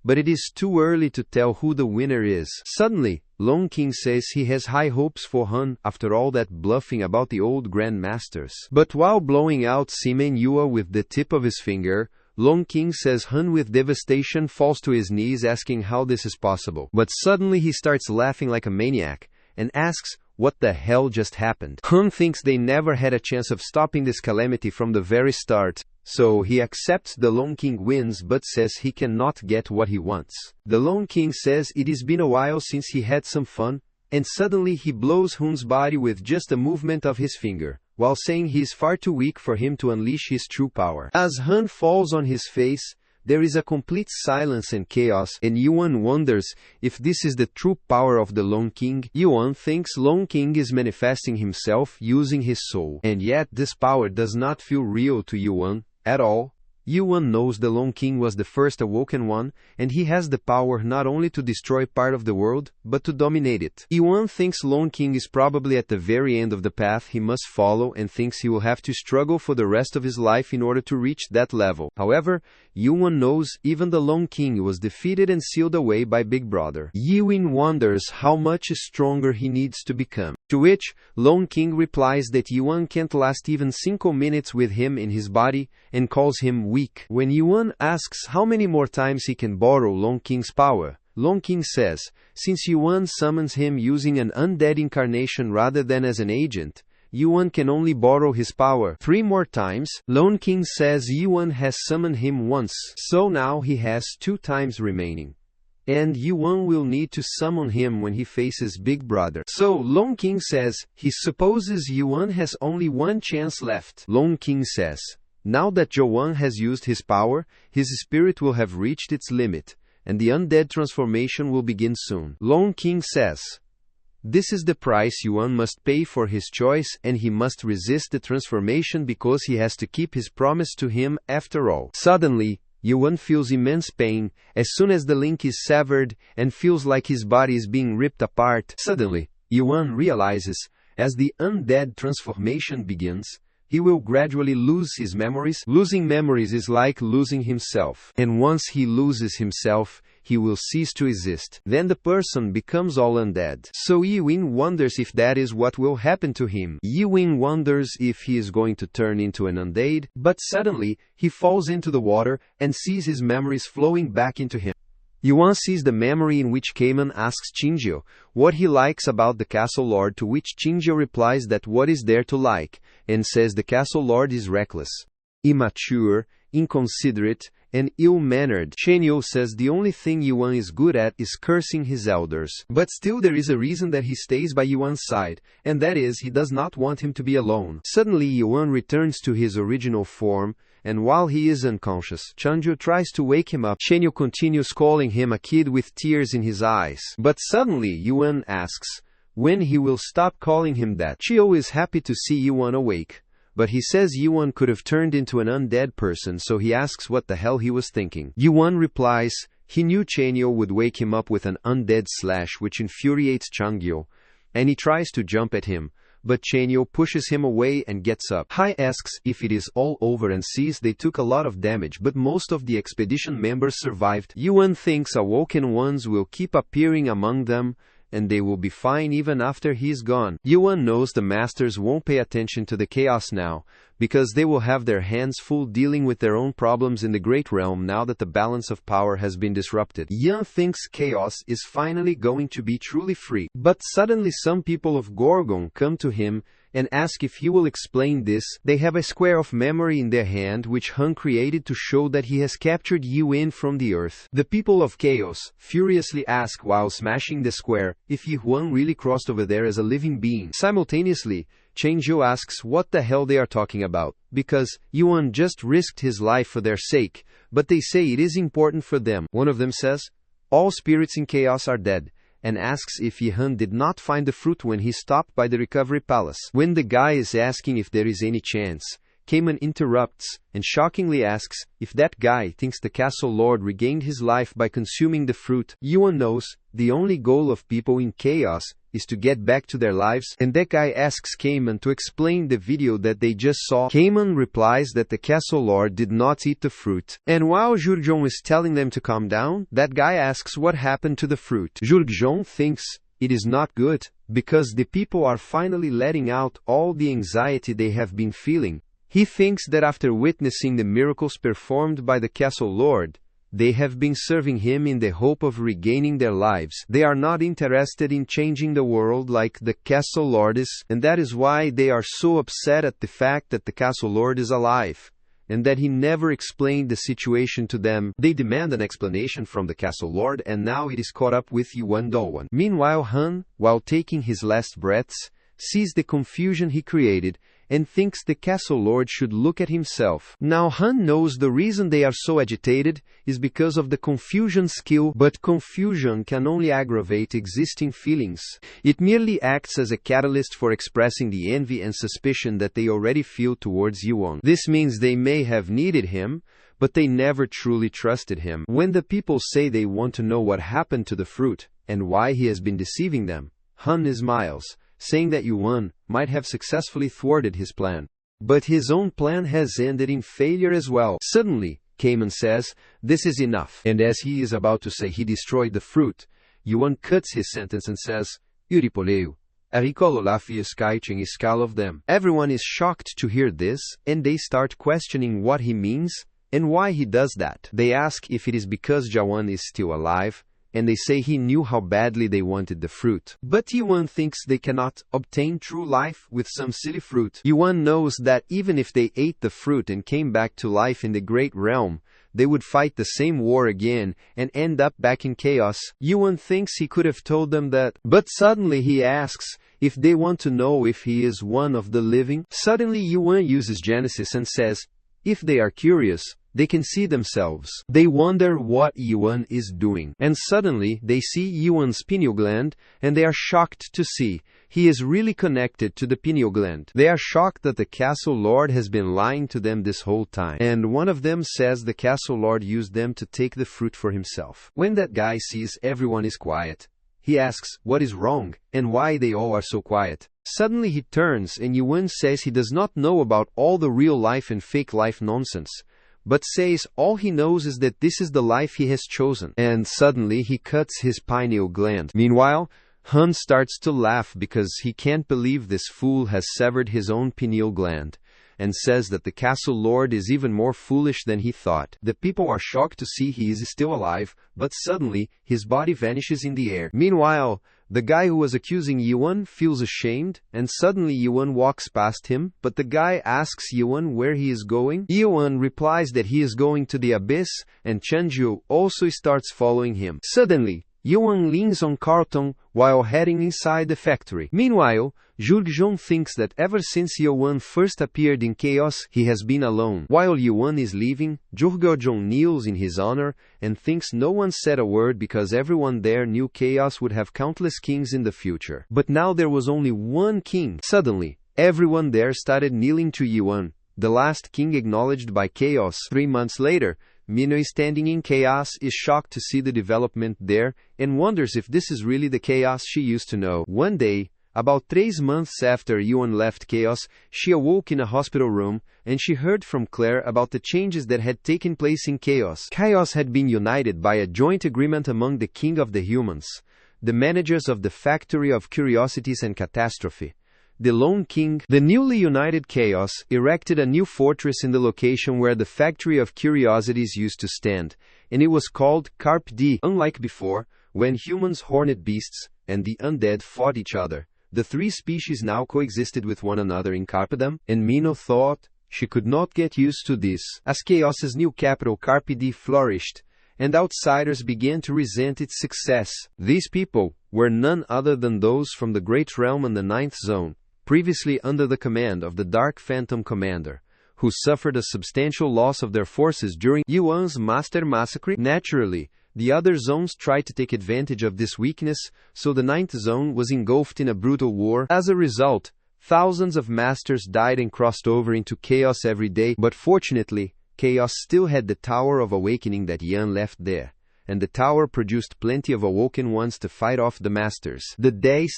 S1: but it is too early to tell who the winner is. Suddenly, Long King says he has high hopes for Han after all that bluffing about the old Grand Masters. But while blowing out Simen Yua with the tip of his finger, Long King says Han with devastation falls to his knees asking how this is possible. But suddenly he starts laughing like a maniac and asks what the hell just happened. Han thinks they never had a chance of stopping this calamity from the very start, so he accepts the Long King wins but says he cannot get what he wants. The Long King says it has been a while since he had some fun, and suddenly he blows Hun's body with just a movement of his finger, while saying he is far too weak for him to unleash his true power. As Han falls on his face, there is a complete silence and chaos, and Yuan wonders if this is the true power of the Long King. Yuan thinks Long King is manifesting himself using his soul, and yet this power does not feel real to Yuan at all. Yuan knows the Long King was the first awoken one, and he has the power not only to destroy part of the world, but to dominate it. Yuan thinks Long King is probably at the very end of the path he must follow and thinks he will have to struggle for the rest of his life in order to reach that level. However, Yuan knows even the Long King was defeated and sealed away by Big Brother. Yuan wonders how much stronger he needs to become. To which, Long King replies that Yuan can't last even single minutes with him in his body, and calls him weak. When Yuan asks how many more times he can borrow Long King's power, Long King says, since Yuan summons him using an undead incarnation rather than as an agent, Yuan can only borrow his power 3 more times. Long King says Yuan has summoned him once, so now he has 2 times remaining. And Yuan will need to summon him when he faces Big Brother. So Long King says he supposes Yuan has only 1 chance left. Long King says, now that Yuan has used his power, his spirit will have reached its limit, and the undead transformation will begin soon. Long King says, this is the price Yuan must pay for his choice, and he must resist the transformation because he has to keep his promise to him after all. Suddenly, Yuan feels immense pain as soon as the link is severed and feels like his body is being ripped apart. Suddenly, Yuan realizes, as the undead transformation begins, he will gradually lose his memories. Losing memories is like losing himself. And once he loses himself, he will cease to exist. Then the person becomes all undead. So Yuan wonders if that is what will happen to him. Yuan wonders if he is going to turn into an undead, but suddenly, he falls into the water and sees his memories flowing back into him. Yuan sees the memory in which Cayman asks Qingjiu what he likes about the Castle Lord, to which Qingjiu replies that what is there to like, and says the Castle Lord is reckless, immature, inconsiderate, and ill-mannered. Qiingjiu says the only thing Yuan is good at is cursing his elders. But still there is a reason that he stays by Yuan's side, and that is he does not want him to be alone. Suddenly Yuan returns to his original form, and while he is unconscious, Qiingjiu tries to wake him up. Qiingjiu continues calling him a kid with tears in his eyes. But suddenly Yuan asks when he will stop calling him that. Qiingjiu is happy to see Yuan awake, but he says Yuan could have turned into an undead person, so he asks what the hell he was thinking. Yuan replies he knew Qiingjiu would wake him up with an undead slash, which infuriates Qiingjiu, and he tries to jump at him, but Qiingjiu pushes him away and gets up. Hai asks if it is all over and sees they took a lot of damage, but most of the expedition members survived. Yuan thinks awoken ones will keep appearing among them, and they will be fine even after he's gone. Yuan knows the masters won't pay attention to the chaos now, because they will have their hands full dealing with their own problems in the Great Realm now that the balance of power has been disrupted. Yuan thinks chaos is finally going to be truly free. But suddenly some people of Gorgon come to him and ask if he will explain this. They have a square of memory in their hand which Han created to show that he has captured Yuan from the earth. The people of Chaos furiously ask while smashing the square if Yuan really crossed over there as a living being. Simultaneously, Qiingjiu asks what the hell they are talking about, because Yuan just risked his life for their sake, but they say it is important for them. One of them says, all spirits in chaos are dead, and asks if Yuan did not find the fruit when he stopped by the recovery palace. When the guy is asking if there is any chance, Cayman interrupts and shockingly asks if that guy thinks the Castle Lord regained his life by consuming the fruit. Yuan knows the only goal of people in chaos is to get back to their lives, and that guy asks Cayman to explain the video that they just saw. Cayman replies that the Castle Lord did not eat the fruit, and while Zhurgzhong is telling them to calm down, that guy asks what happened to the fruit. Zhurgzhong thinks it is not good, because the people are finally letting out all the anxiety they have been feeling. He thinks that after witnessing the miracles performed by the Castle Lord, they have been serving him in the hope of regaining their lives. They are not interested in changing the world like the Castle Lord is, and that is why they are so upset at the fact that the Castle Lord is alive, and that he never explained the situation to them. They demand an explanation from the Castle Lord, and now it is caught up with Yuan Doan. Meanwhile, Han, while taking his last breaths, sees the confusion he created, and thinks the castle lord should look at himself. Now Han knows the reason they are so agitated is because of the confusion skill, but confusion can only aggravate existing feelings. It merely acts as a catalyst for expressing the envy and suspicion that they already feel towards Yuan. This means they may have needed him, but they never truly trusted him. When the people say they want to know what happened to the fruit, and why he has been deceiving them, Han smiles, saying that Yuan might have successfully thwarted his plan. But his own plan has ended in failure as well. Suddenly, Cayman says, "This is enough." And as he is about to say he destroyed the fruit, Yuan cuts his sentence and says, "Escolheu, recapitulações escala of them." Everyone is shocked to hear this, and they start questioning what he means and why he does that. They ask if it is because Yuan is still alive, and they say he knew how badly they wanted the fruit. But Yuan thinks they cannot obtain true life with some silly fruit. Yuan knows that even if they ate the fruit and came back to life in the Great Realm, they would fight the same war again and end up back in chaos. Yuan thinks he could have told them that, but suddenly he asks if they want to know if he is one of the living. Suddenly Yuan uses Genesis and says, if they are curious, they can see themselves. They wonder what Yuan is doing. And suddenly, they see Yuan's pineal gland, and they are shocked to see he is really connected to the pineal gland. They are shocked that the castle lord has been lying to them this whole time. And one of them says the castle lord used them to take the fruit for himself. When that guy sees everyone is quiet, he asks what is wrong, and why they all are so quiet. Suddenly he turns, and Yuan says he does not know about all the real life and fake life nonsense, but says all he knows is that this is the life he has chosen. And suddenly he cuts his pineal gland. Meanwhile, Han starts to laugh because he can't believe this fool has severed his own pineal gland, and says that the castle lord is even more foolish than he thought. The people are shocked to see he is still alive, but suddenly his body vanishes in the air. Meanwhile, the guy who was accusing Yuan feels ashamed, and suddenly Yuan walks past him, but the guy asks Yuan where he is going. Yuan replies that he is going to the abyss, and Chanju also starts following him. Suddenly, Yuan leans on Carlton while heading inside the factory. Meanwhile, Jurgjeon thinks that ever since Yuan first appeared in chaos, he has been alone. While Yuan is leaving, Jurgjeon kneels in his honor and thinks no one said a word because everyone there knew chaos would have countless kings in the future. But now there was only one king. Suddenly, everyone there started kneeling to Yuan, the last king acknowledged by chaos. 3 months later, Minho, standing in chaos, is shocked to see the development there and wonders if this is really the chaos she used to know. One day, about 3 months after Yuan left chaos, she awoke in a hospital room, and she heard from Claire about the changes that had taken place in chaos. Chaos had been united by a joint agreement among the king of the humans, the managers of the Factory of Curiosities and Catastrophe, the Lone King. The newly united chaos erected a new fortress in the location where the Factory of Curiosities used to stand, and it was called Carpe Diem. Unlike before, when humans, horned beasts, and the undead fought each other, the 3 species now coexisted with one another in Carpe Diem, and Minho thought she could not get used to this. As Chaos's new capital Carpe Diem flourished, and outsiders began to resent its success. These people were none other than those from the Great Realm and the 9th Zone, previously under the command of the Dark Phantom Commander, who suffered a substantial loss of their forces during Yuan's Master Massacre. Naturally, the other zones tried to take advantage of this weakness, so the 9th Zone was engulfed in a brutal war. As a result, thousands of masters died and crossed over into chaos every day, but fortunately, chaos still had the Tower of Awakening that Yan left there, and the tower produced plenty of awoken ones to fight off the masters. The 10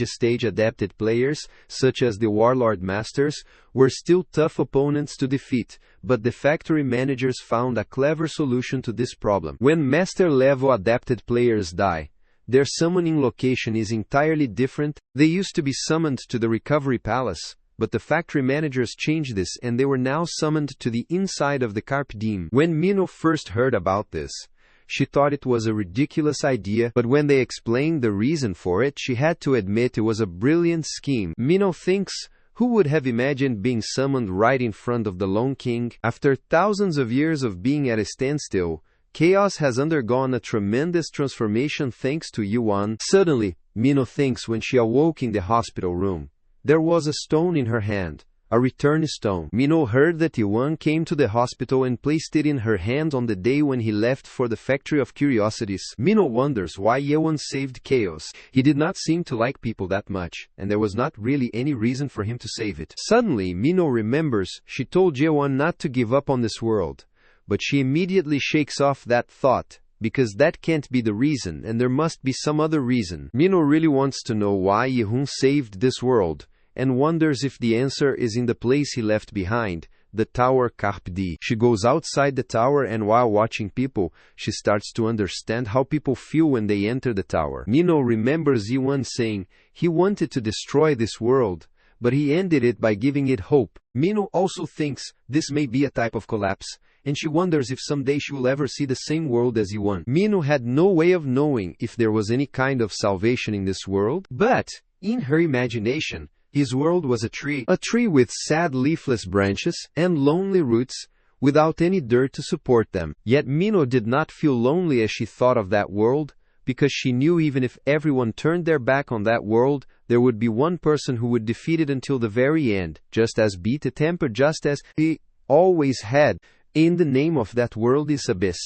S1: stage-adapted players, such as the Warlord Masters, were still tough opponents to defeat, but the factory managers found a clever solution to this problem. When master-level adapted players die, their summoning location is entirely different. They used to be summoned to the Recovery Palace, but the factory managers changed this and they were now summoned to the inside of the Carpe Diem. When Minho first heard about this, she thought it was a ridiculous idea, but when they explained the reason for it, she had to admit it was a brilliant scheme. Minho thinks, who would have imagined being summoned right in front of the Lone King? After thousands of years of being at a standstill, chaos has undergone a tremendous transformation thanks to Yuan. Suddenly, Minho thinks when she awoke in the hospital room, there was a stone in her hand, a return stone. Minho heard that Yuan came to the hospital and placed it in her hand on the day when he left for the Factory of Curiosities. Minho wonders why Yuan saved Chaos. He did not seem to like people that much, and there was not really any reason for him to save it. Suddenly, Minho remembers she told Yuan not to give up on this world, but she immediately shakes off that thought, because that can't be the reason and there must be some other reason. Minho really wants to know why Yehun saved this world, and wonders if the answer is in the place he left behind, the tower Carpe Diem. She goes outside the tower, and while watching people, she starts to understand how people feel when they enter the tower. Minho remembers Yuan saying he wanted to destroy this world, but he ended it by giving it hope. Minho also thinks this may be a type of collapse, and she wonders if someday she will ever see the same world as Yuan. Minho had no way of knowing if there was any kind of salvation in this world, but, in her imagination, his world was a tree with sad leafless branches and lonely roots, without any dirt to support them. Yet Minho did not feel lonely as she thought of that world, because she knew even if everyone turned their back on that world, there would be one person who would defeat it until the very end, just as beat a temper, just as he always had. In the name of that world is Abyss.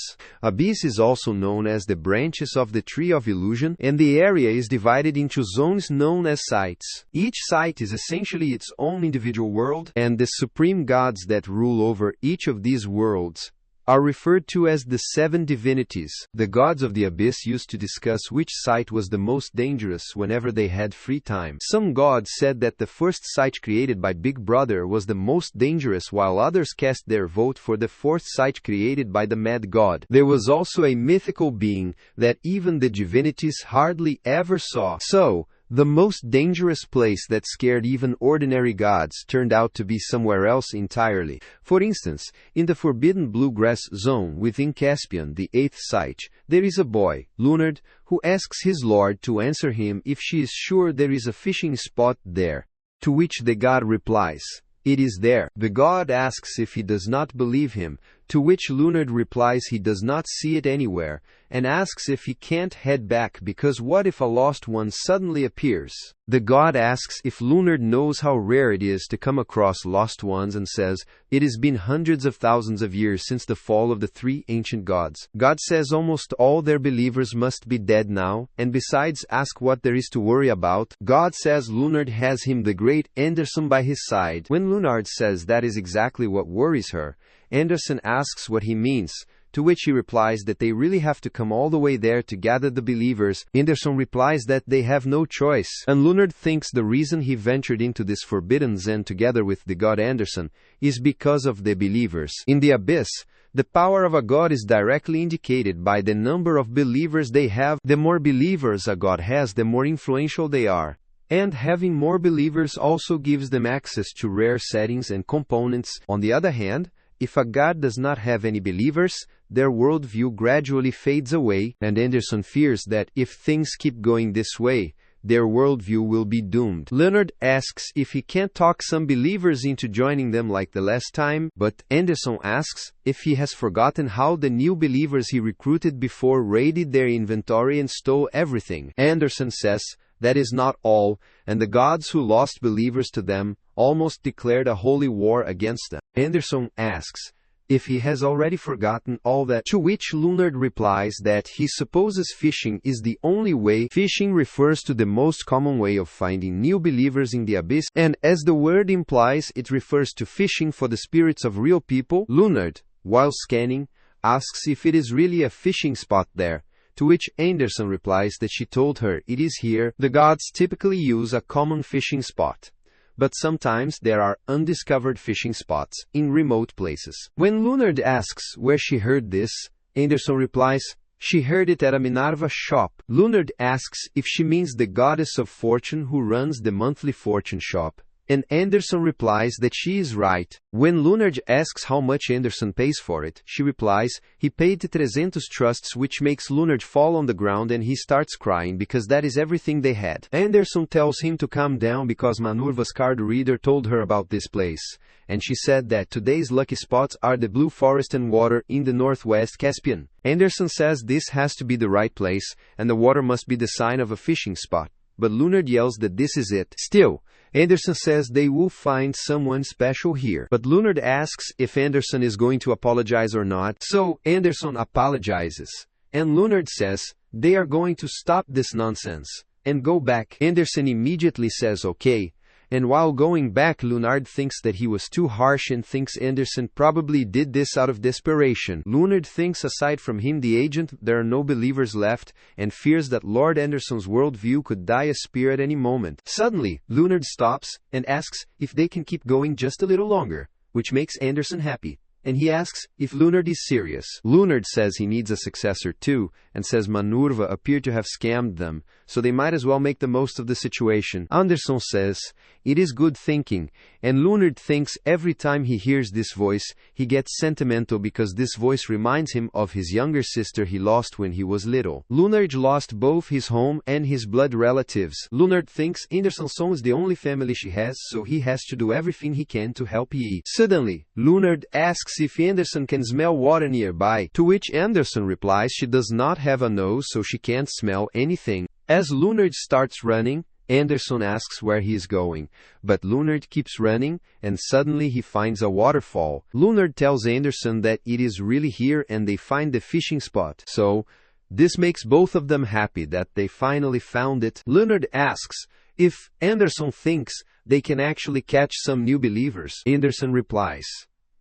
S1: Abyss is also known as the branches of the Tree of Illusion, and the area is divided into zones known as sites. Each site is essentially its own individual world, and the supreme gods that rule over each of these worlds are referred to as the seven divinities. The gods of the abyss used to discuss which site was the most dangerous whenever they had free time. Some gods said that the first site created by Big Brother was the most dangerous, while others cast their vote for the fourth site created by the Mad God. There was also a mythical being that even the divinities hardly ever saw. So, the most dangerous place that scared even ordinary gods turned out to be somewhere else entirely. For instance, in the forbidden bluegrass zone within Caspian, the 8th site, there is a boy, Lunard, who asks his lord to answer him if she is sure there is a fishing spot there. To which the god replies, "It is there." The god asks if he does not believe him, to which Lunard replies he does not see it anywhere, and asks if he can't head back because what if a lost one suddenly appears? The god asks if Lunard knows how rare it is to come across lost ones and says, "It has been hundreds of thousands of years since the fall of the three ancient gods." God says almost all their believers must be dead now, and besides ask what there is to worry about. God says Lunard has him the great Anderson by his side. When Lunard says that is exactly what worries her, Anderson asks what he means, to which he replies that they really have to come all the way there to gather the believers. Anderson replies that they have no choice, and Lunard thinks the reason he ventured into this forbidden zen together with the god Anderson is because of the believers. In the abyss, the power of a god is directly indicated by the number of believers they have. The more believers a god has, the more influential they are. And having more believers also gives them access to rare settings and components. On the other hand, if a god does not have any believers, their worldview gradually fades away, and Anderson fears that if things keep going this way, their worldview will be doomed. Leonard asks if he can't talk some believers into joining them like the last time, but Anderson asks if he has forgotten how the new believers he recruited before raided their inventory and stole everything. Anderson says that is not all, and the gods who lost believers to them almost declared a holy war against them. Anderson asks if he has already forgotten all that, to which Lunard replies that he supposes fishing is the only way. Fishing refers to the most common way of finding new believers in the abyss, and as the word implies, it refers to fishing for the spirits of real people. Lunard, while scanning, asks if it is really a fishing spot there, to which Anderson replies that she told her it is here. The gods typically use a common fishing spot, but sometimes there are undiscovered fishing spots in remote places. When Lunard asks where she heard this, Anderson replies, she heard it at a Minerva shop. Lunard asks if she means the goddess of fortune who runs the monthly fortune shop, and Anderson replies that she is right. When Lunard asks how much Anderson pays for it, she replies, he paid 300 trusts, which makes Lunard fall on the ground and he starts crying because that is everything they had. Anderson tells him to calm down because Manurva's card reader told her about this place, and she said that today's lucky spots are the blue forest and water in the northwest Caspian. Anderson says this has to be the right place, and the water must be the sign of a fishing spot, but Lunard yells that this is it. Still, Anderson says they will find someone special here. But Leonard asks if Anderson is going to apologize or not, so Anderson apologizes. And Leonard says they are going to stop this nonsense and go back. Anderson immediately says okay. And while going back, Leonard thinks that he was too harsh and thinks Anderson probably did this out of desperation. Leonard thinks aside from him the agent there are no believers left and fears that Lord Anderson's worldview could die a spear at any moment. Suddenly, Leonard stops and asks if they can keep going just a little longer, which makes Anderson happy. And he asks if Leonard is serious. Leonard says he needs a successor too, and says Manhwa appear to have scammed them, so they might as well make the most of the situation. Anderson says it is good thinking, and Leonard thinks every time he hears this voice, he gets sentimental because this voice reminds him of his younger sister he lost when he was little. Leonard lost both his home and his blood relatives. Leonard thinks Anderson's son is the only family she has, so he has to do everything he can to help eat. Suddenly, Leonard asks if Anderson can smell water nearby, to which Anderson replies she does not have a nose so she can't smell anything. As Leonard starts running, Anderson asks where he is going, but Leonard keeps running, and suddenly he finds a waterfall. Leonard tells Anderson that it is really here and they find the fishing spot. So, this makes both of them happy that they finally found it. Leonard asks if Anderson thinks they can actually catch some new believers. Anderson replies,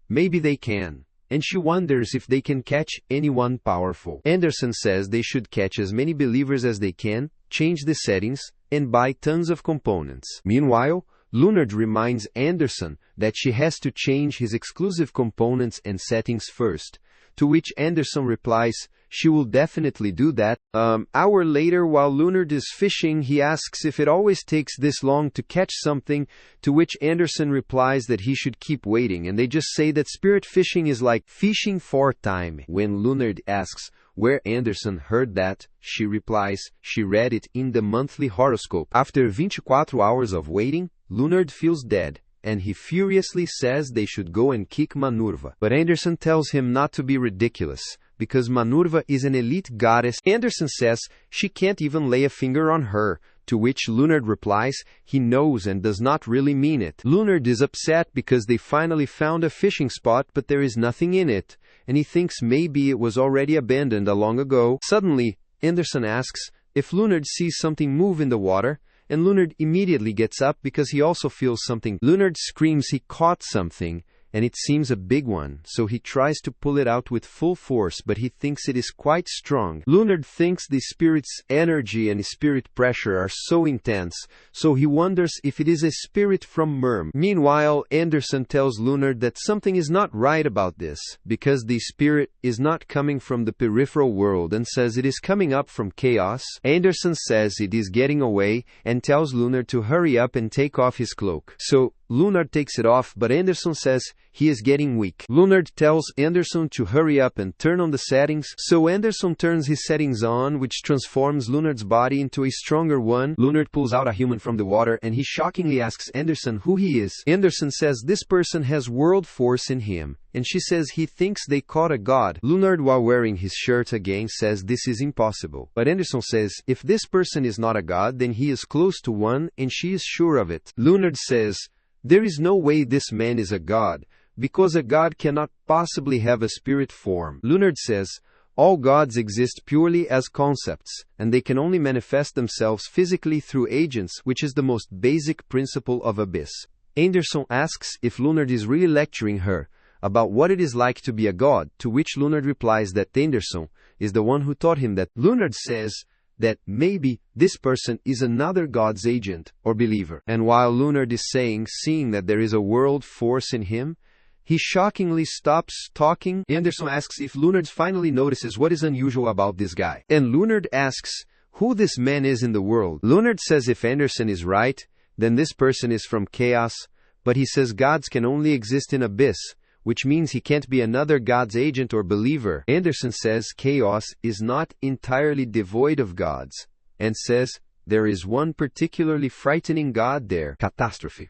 S1: maybe they can. And she wonders if they can catch anyone powerful. Anderson says they should catch as many believers as they can, change the settings, and buy tons of components. Meanwhile, Leonard reminds Anderson that she has to change his exclusive components and settings first, to which Anderson replies she will definitely do that. Hour later, while Leonard is fishing, he asks if it always takes this long to catch something, to which Anderson replies that he should keep waiting, and they just say that spirit fishing is like fishing for time. When Leonard asks where Anderson heard that, she replies she read it in the monthly horoscope. After 24 hours of waiting, Leonard feels dead, and he furiously says they should go and kick Manhwa. But Anderson tells him not to be ridiculous, because Manhwa is an elite goddess. Anderson says she can't even lay a finger on her, to which Leonard replies he knows and does not really mean it. Leonard is upset because they finally found a fishing spot but there is nothing in it, and he thinks maybe it was already abandoned long ago. Suddenly, Anderson asks if Leonard sees something move in the water, and Leonard immediately gets up because he also feels something. Leonard screams he caught something, and it seems a big one, so he tries to pull it out with full force, but he thinks it is quite strong. Leonard thinks the spirit's energy and spirit pressure are so intense, so he wonders if it is a spirit from Merm. Meanwhile, Anderson tells Leonard that something is not right about this, because the spirit is not coming from the peripheral world and says it is coming up from chaos. Anderson says it is getting away and tells Leonard to hurry up and take off his cloak. So, Leonard takes it off, but Anderson says he is getting weak. Leonard tells Anderson to hurry up and turn on the settings, so Anderson turns his settings on, which transforms Leonard's body into a stronger one. Leonard pulls out a human from the water and he shockingly asks Anderson who he is. Anderson says this person has world force in him, and she says he thinks they caught a god. Leonard, while wearing his shirt again, says this is impossible. But Anderson says if this person is not a god, then he is close to one, and she is sure of it. Leonard says there is no way this man is a god, because a god cannot possibly have a spirit form. Leonard says all gods exist purely as concepts, and they can only manifest themselves physically through agents, which is the most basic principle of Abyss. Anderson asks if Leonard is really lecturing her about what it is like to be a god, to which Leonard replies that Anderson is the one who taught him that. Leonard says that maybe this person is another god's agent or believer. And while Leonard is seeing that there is a world force in him, he shockingly stops talking. Anderson asks if Leonard finally notices what is unusual about this guy. And Leonard asks who this man is in the world. Leonard says if Anderson is right, then this person is from chaos, but he says gods can only exist in Abyss, which means he can't be another god's agent or believer. Anderson says chaos is not entirely devoid of gods, and says there is one particularly frightening god there, catastrophe.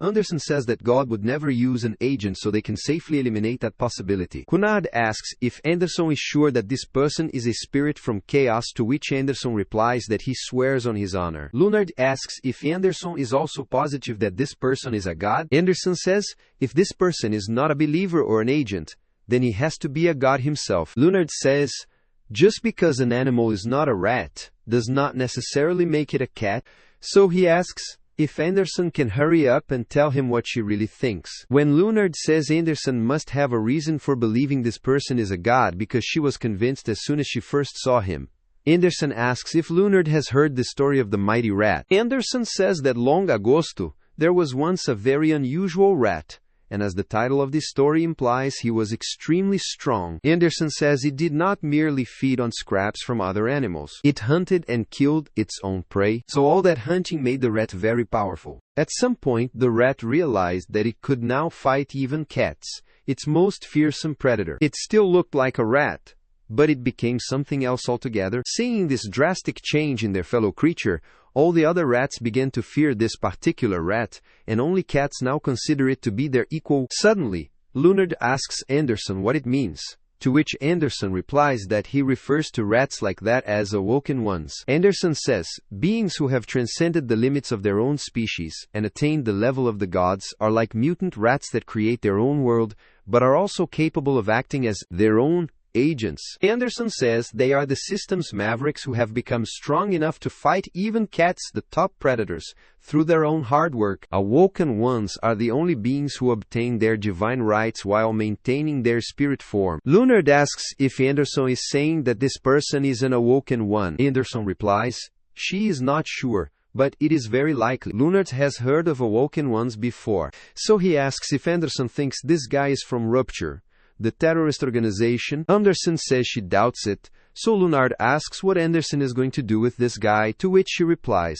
S1: Anderson says that God would never use an agent so they can safely eliminate that possibility. Kunad asks if Anderson is sure that this person is a spirit from chaos, to which Anderson replies that he swears on his honor. Leonard asks if Anderson is also positive that this person is a god. Anderson says if this person is not a believer or an agent, then he has to be a god himself. Leonard says just because an animal is not a rat does not necessarily make it a cat, so he asks if Anderson can hurry up and tell him what she really thinks. When Leonard says Anderson must have a reason for believing this person is a god because she was convinced as soon as she first saw him, Anderson asks if Leonard has heard the story of the mighty rat. Anderson says that long agosto, there was once a very unusual rat, and as the title of this story implies, he was extremely strong. Anderson says it did not merely feed on scraps from other animals. It hunted and killed its own prey, so all that hunting made the rat very powerful. At some point, the rat realized that it could now fight even cats, its most fearsome predator. It still looked like a rat, but it became something else altogether. Seeing this drastic change in their fellow creature, all the other rats began to fear this particular rat, and only cats now consider it to be their equal. Suddenly, Leonard asks Anderson what it means, to which Anderson replies that he refers to rats like that as awoken ones. Anderson says, beings who have transcended the limits of their own species and attained the level of the gods are like mutant rats that create their own world, but are also capable of acting as their own agents. Anderson says they are the system's mavericks who have become strong enough to fight even cats, the top predators, through their own hard work. Awoken ones are the only beings who obtain their divine rights while maintaining their spirit form. Leonard asks if Anderson is saying that this person is an awoken one. Anderson replies, she is not sure, but it is very likely. Leonard has heard of awoken ones before, so he asks if Anderson thinks this guy is from Rupture, the terrorist organization. Anderson says she doubts it, so Leonard asks what Anderson is going to do with this guy, to which she replies,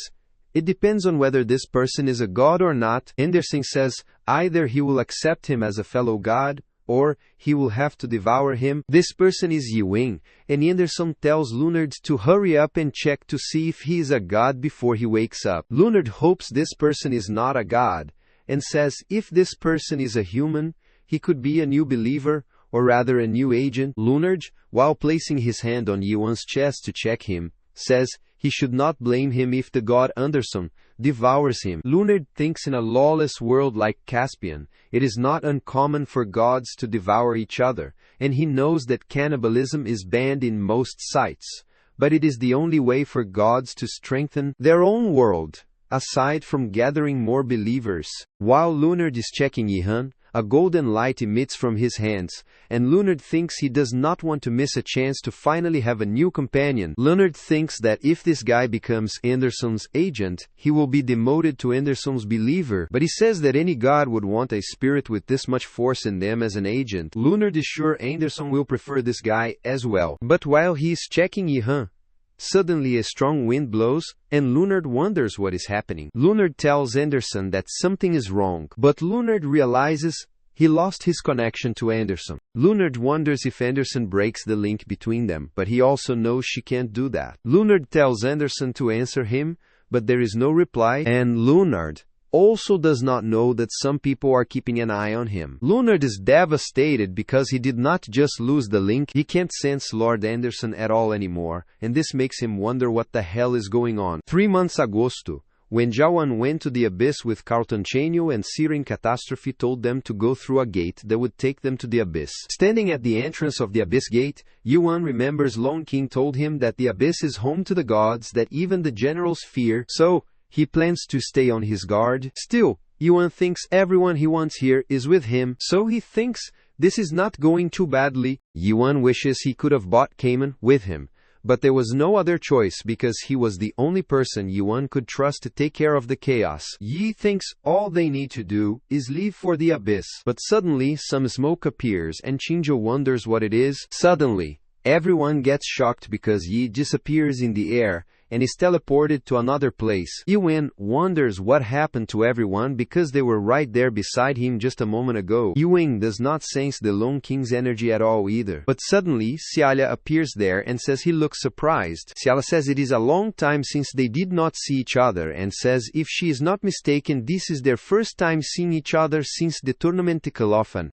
S1: it depends on whether this person is a god or not. Anderson says either he will accept him as a fellow god, or he will have to devour him. This person is Ewing, and Anderson tells Leonard to hurry up and check to see if he is a god before he wakes up. Leonard hopes this person is not a god, and says if this person is a human, he could be a new believer, or rather a new agent. Leonard, while placing his hand on Yuan's chest to check him, says he should not blame him if the god Anderson devours him. Leonard thinks in a lawless world like Caspian, it is not uncommon for gods to devour each other, and he knows that cannibalism is banned in most sites, but it is the only way for gods to strengthen their own world, aside from gathering more believers. While Leonard is checking Ihan, a golden light emits from his hands, and Leonard thinks he does not want to miss a chance to finally have a new companion. Leonard thinks that if this guy becomes Anderson's agent, he will be demoted to Anderson's believer, but he says that any god would want a spirit with this much force in them as an agent. Leonard is sure Anderson will prefer this guy as well. But while he is checking Ihan, suddenly a strong wind blows, and Leonard wonders what is happening. Leonard tells Anderson that something is wrong, but Leonard realizes he lost his connection to Anderson. Leonard wonders if Anderson breaks the link between them, but he also knows she can't do that. Leonard tells Anderson to answer him, but there is no reply, and Leonard also does not know that some people are keeping an eye on him. Leonard is devastated because he did not just lose the link, he can't sense Lord Anderson at all anymore, and this makes him wonder what the hell is going on. 3 months agosto, when Jawan went to the abyss with Carlton Chanyo, and Siren Catastrophe told them to go through a gate that would take them to the abyss. Standing at the entrance of the abyss gate, Yuan remembers Lone King told him that the abyss is home to the gods that even the generals fear, so he plans to stay on his guard. Still, Yuan thinks everyone he wants here is with him, so he thinks this is not going too badly. Yuan wishes he could have brought Cayman with him, but there was no other choice because he was the only person Yuan could trust to take care of the chaos. Yi thinks all they need to do is leave for the abyss, but suddenly some smoke appears and Chinjo wonders what it is. Suddenly, everyone gets shocked because Yi disappears in the air, and is teleported to another place. Yuan wonders what happened to everyone because they were right there beside him just a moment ago. Yuan does not sense the Lone King's energy at all either. But suddenly, Cialia appears there and says he looks surprised. Cialia says it is a long time since they did not see each other and says if she is not mistaken this is their first time seeing each other since the tournament Ticalofan.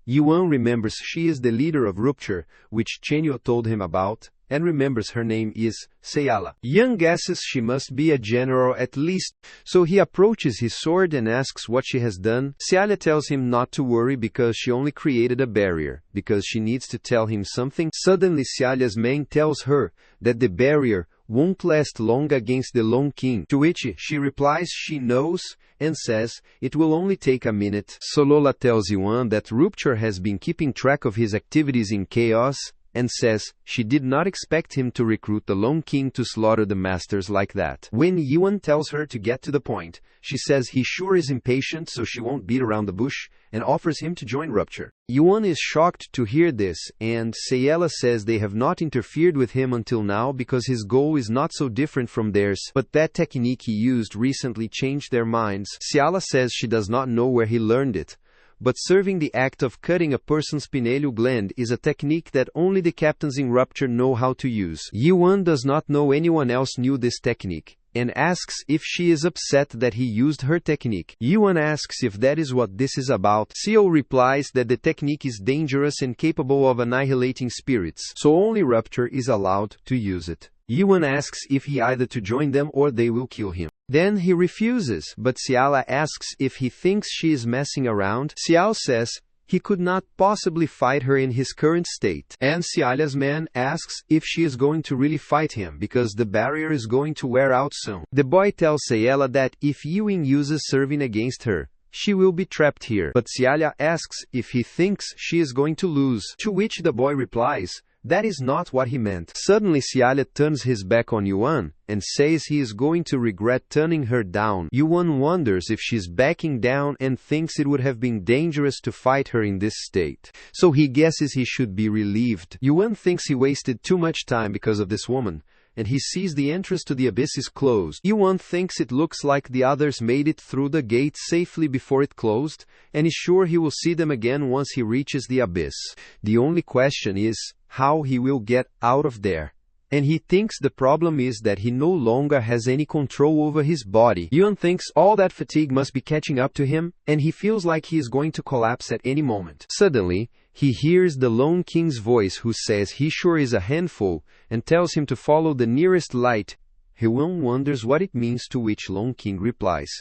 S1: Yuan remembers she is the leader of Rupture, which Chenyo told him about, and remembers her name is Cialia. Yuan guesses she must be a general at least, so he approaches his sword and asks what she has done. Cialia tells him not to worry because she only created a barrier, because she needs to tell him something. Suddenly Cialia's man tells her that the barrier won't last long against the Lone King, to which she replies she knows, and says it will only take a minute. Solola tells Yuan that Rupture has been keeping track of his activities in Chaos, and says she did not expect him to recruit the Lone King to slaughter the masters like that. When Yuan tells her to get to the point, she says he sure is impatient so she won't beat around the bush, and offers him to join Rupture. Yuan is shocked to hear this, and Cialia says they have not interfered with him until now because his goal is not so different from theirs, but that technique he used recently changed their minds. Cialia says she does not know where he learned it, but serving the act of cutting a person's pineal gland is a technique that only the captains in Rupture know how to use. Yuan does not know anyone else knew this technique, and asks if she is upset that he used her technique. Yuan asks if that is what this is about. Xiao replies that the technique is dangerous and capable of annihilating spirits, so only Rupture is allowed to use it. Yuan asks if he either to join them or they will kill him. Then he refuses, but Cialia asks if he thinks she is messing around. Xiao says he could not possibly fight her in his current state. And Cialia's man asks if she is going to really fight him because the barrier is going to wear out soon. The boy tells Cialia that if Yuan uses serving against her, she will be trapped here. But Cialia asks if he thinks she is going to lose, to which the boy replies that is not what he meant. Suddenly Cialia turns his back on Yuan and says he is going to regret turning her down. Yuan wonders if she's backing down and thinks it would have been dangerous to fight her in this state, so he guesses he should be relieved. Yuan thinks he wasted too much time because of this woman, and he sees the entrance to the abyss is closed. Yuan thinks it looks like the others made it through the gate safely before it closed, and is sure he will see them again once he reaches the abyss. The only question is how he will get out of there. And he thinks the problem is that he no longer has any control over his body. Yuan thinks all that fatigue must be catching up to him, and he feels like he is going to collapse at any moment. Suddenly, he hears the Lone King's voice who says he sure is a handful, and tells him to follow the nearest light. Yuan wonders what it means, to which Lone King replies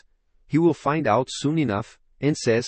S1: he will find out soon enough, and says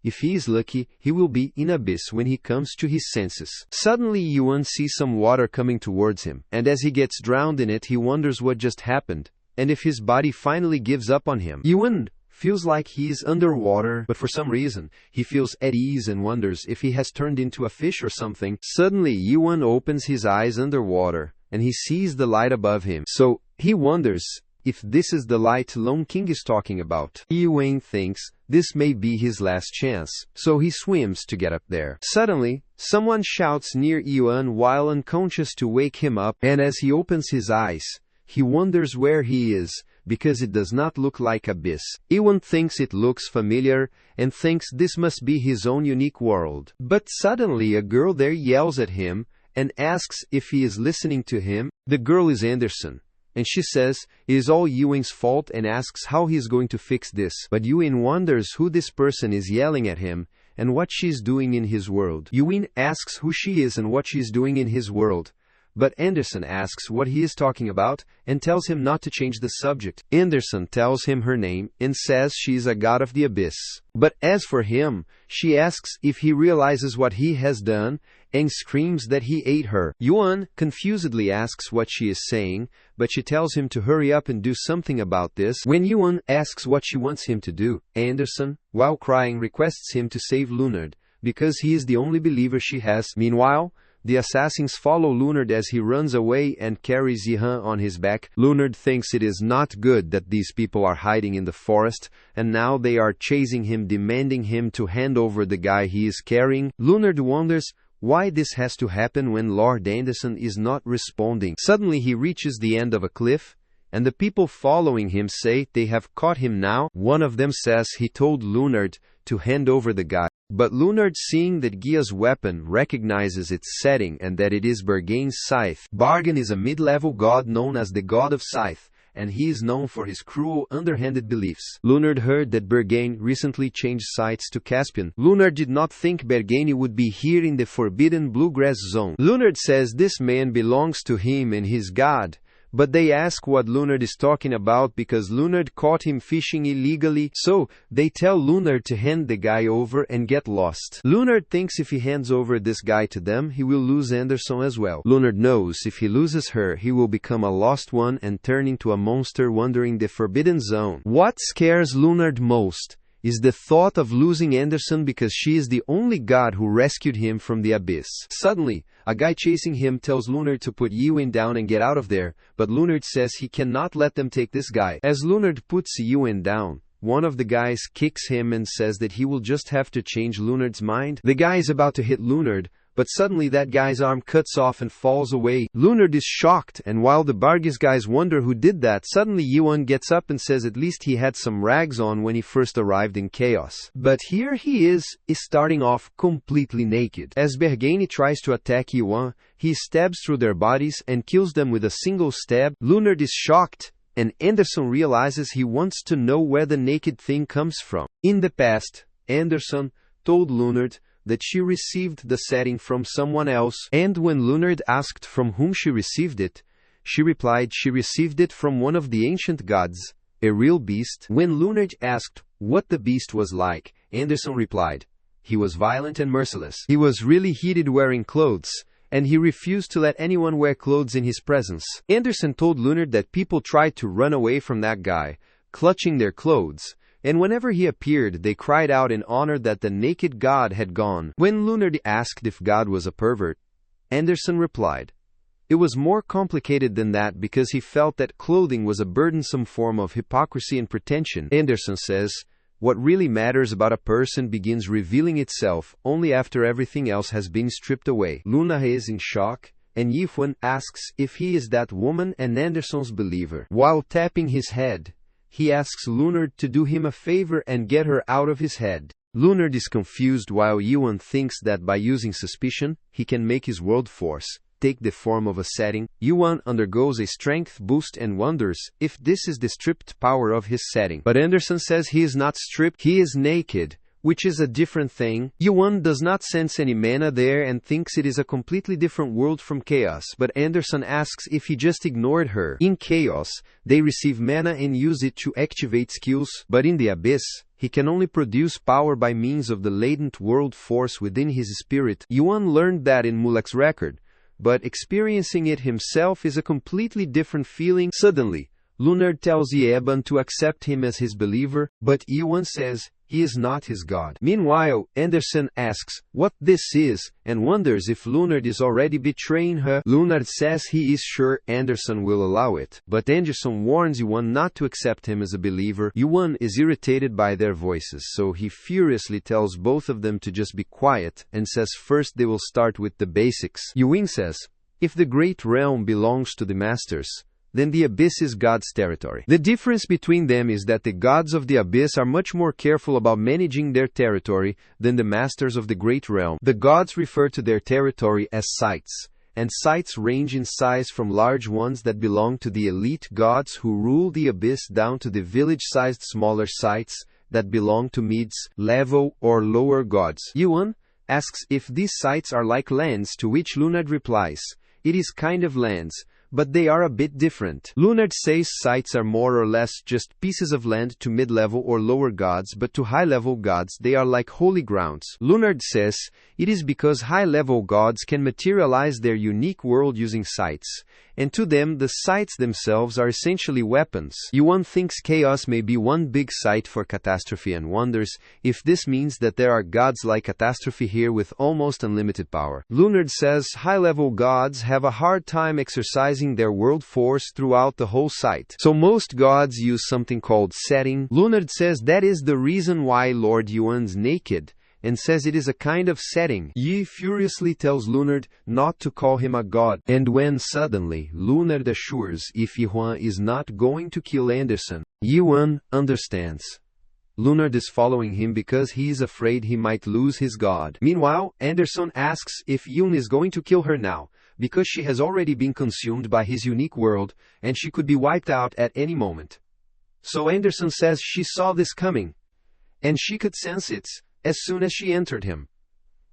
S1: if he is lucky, he will be in abyss when he comes to his senses. Suddenly Yuan sees some water coming towards him, and as he gets drowned in it he wonders what just happened, and if his body finally gives up on him. Yuan feels like he is underwater, but for some reason, he feels at ease and wonders if he has turned into a fish or something. Suddenly Yuan opens his eyes underwater, and he sees the light above him, so he wonders if this is the light Lone King is talking about. Yuan thinks this may be his last chance, so he swims to get up there. Suddenly, someone shouts near Yuan while unconscious to wake him up, and as he opens his eyes, he wonders where he is, because it does not look like abyss. Yuan thinks it looks familiar, and thinks this must be his own unique world. But suddenly a girl there yells at him, and asks if he is listening to him. The girl is Anderson, and she says it is all Yuan's fault and asks how he is going to fix this. But Yuan wonders who this person is yelling at him, and what she is doing in his world. Yuan asks who she is and what she is doing in his world, but Anderson asks what he is talking about, and tells him not to change the subject. Anderson tells him her name, and says she is a god of the abyss. But as for him, she asks if he realizes what he has done, and screams that he ate her. Yuan confusedly asks what she is saying, but she tells him to hurry up and do something about this. When Yuan asks what she wants him to do, Anderson, while crying, requests him to save Lunard, because he is the only believer she has. Meanwhile, the assassins follow Lunard as he runs away and carries Yihan on his back. Lunard thinks it is not good that these people are hiding in the forest, and now they are chasing him, demanding him to hand over the guy he is carrying. Lunard wonders why this has to happen when Lord Anderson is not responding. Suddenly he reaches the end of a cliff, and the people following him say they have caught him now. One of them says he told Leonard to hand over the guy. But Leonard, seeing that Gia's weapon recognizes its setting and that it is Bergain's scythe. Bergain is a mid-level god known as the god of scythe, and he is known for his cruel, underhanded beliefs. Leonard heard that Bergain recently changed sites to Caspian. Leonard did not think Bergain would be here in the forbidden bluegrass zone. Leonard says this man belongs to him and his god, but they ask what Leonard is talking about because Leonard caught him fishing illegally, so they tell Leonard to hand the guy over and get lost. Leonard thinks if he hands over this guy to them, he will lose Anderson as well. Leonard knows if he loses her, he will become a lost one and turn into a monster wandering the forbidden zone. What scares Leonard most is the thought of losing Anderson because she is the only god who rescued him from the abyss. Suddenly, a guy chasing him tells Leonard to put Ewan down and get out of there, but Leonard says he cannot let them take this guy. As Leonard puts Ewan down, one of the guys kicks him and says that he will just have to change Leonard's mind. The guy is about to hit Leonard, but suddenly that guy's arm cuts off and falls away. Leonard is shocked, and while the Bargis guys wonder who did that, suddenly Ewan gets up and says at least he had some rags on when he first arrived in Chaos. But here he is starting off completely naked. As Bergain tries to attack Ewan, he stabs through their bodies and kills them with a single stab. Leonard is shocked, and Anderson realizes he wants to know where the naked thing comes from. In the past, Anderson told Leonard that she received the setting from someone else, and when Leonard asked from whom she received it, she replied she received it from one of the ancient gods, a real beast. When Leonard asked what the beast was like, Anderson replied, he was violent and merciless. He was really heated wearing clothes, and he refused to let anyone wear clothes in his presence. Anderson told Leonard that people tried to run away from that guy, clutching their clothes, and whenever he appeared, they cried out in honor that the naked god had gone. When Leonard asked if God was a pervert, Anderson replied, it was more complicated than that because he felt that clothing was a burdensome form of hypocrisy and pretension. Anderson says, what really matters about a person begins revealing itself only after everything else has been stripped away. Luna is in shock, and Yifwan asks if he is that woman and Anderson's believer. While tapping his head, he asks Leonard to do him a favor and get her out of his head. Leonard is confused while Ewan thinks that by using suspicion, he can make his world force take the form of a setting. Ewan undergoes a strength boost and wonders if this is the stripped power of his setting. But Anderson says he is not stripped, he is naked, which is a different thing. Ewan does not sense any mana there and thinks it is a completely different world from Chaos, but Anderson asks if he just ignored her. In Chaos, they receive mana and use it to activate skills, but in the Abyss, he can only produce power by means of the latent world force within his spirit. Ewan learned that in Mulek's record, but experiencing it himself is a completely different feeling. Suddenly, Leonard tells Eban to accept him as his believer, but Ewan says he is not his god. Meanwhile, Anderson asks what this is and wonders if Leonard is already betraying her. Leonard says he is sure Anderson will allow it, but Anderson warns Ewan not to accept him as a believer. Ewan is irritated by their voices, so he furiously tells both of them to just be quiet and says first they will start with the basics. Ewan says, if the Great Realm belongs to the Masters, then the Abyss is God's territory. The difference between them is that the gods of the Abyss are much more careful about managing their territory than the Masters of the Great Realm. The gods refer to their territory as sites, and sites range in size from large ones that belong to the elite gods who rule the Abyss down to the village-sized smaller sites that belong to mid-level or lower gods. Ewan asks if these sites are like lands, to which Leonard replies, it is kind of lands, but they are a bit different. Leonard says sites are more or less just pieces of land to mid-level or lower gods, but to high-level gods they are like holy grounds. Leonard says it is because high-level gods can materialize their unique world using sites, and to them the sites themselves are essentially weapons. Ewan thinks Chaos may be one big site for Catastrophe and wonders if this means that there are gods like Catastrophe here with almost unlimited power. Leonard says high-level gods have a hard time exercising their world force throughout the whole site, so most gods use something called setting. Leonard says that is the reason why Lord Yuan's naked, and says it is a kind of setting. Yi furiously tells Leonard not to call him a god, and when suddenly Leonard assures if Yi-hwan is not going to kill Anderson, Yi-hwan understands. Leonard is following him because he is afraid he might lose his god. Meanwhile, Anderson asks if Yi-hwan is going to kill her now, because she has already been consumed by his unique world, and she could be wiped out at any moment. So Anderson says she saw this coming, and she could sense it as soon as she entered him.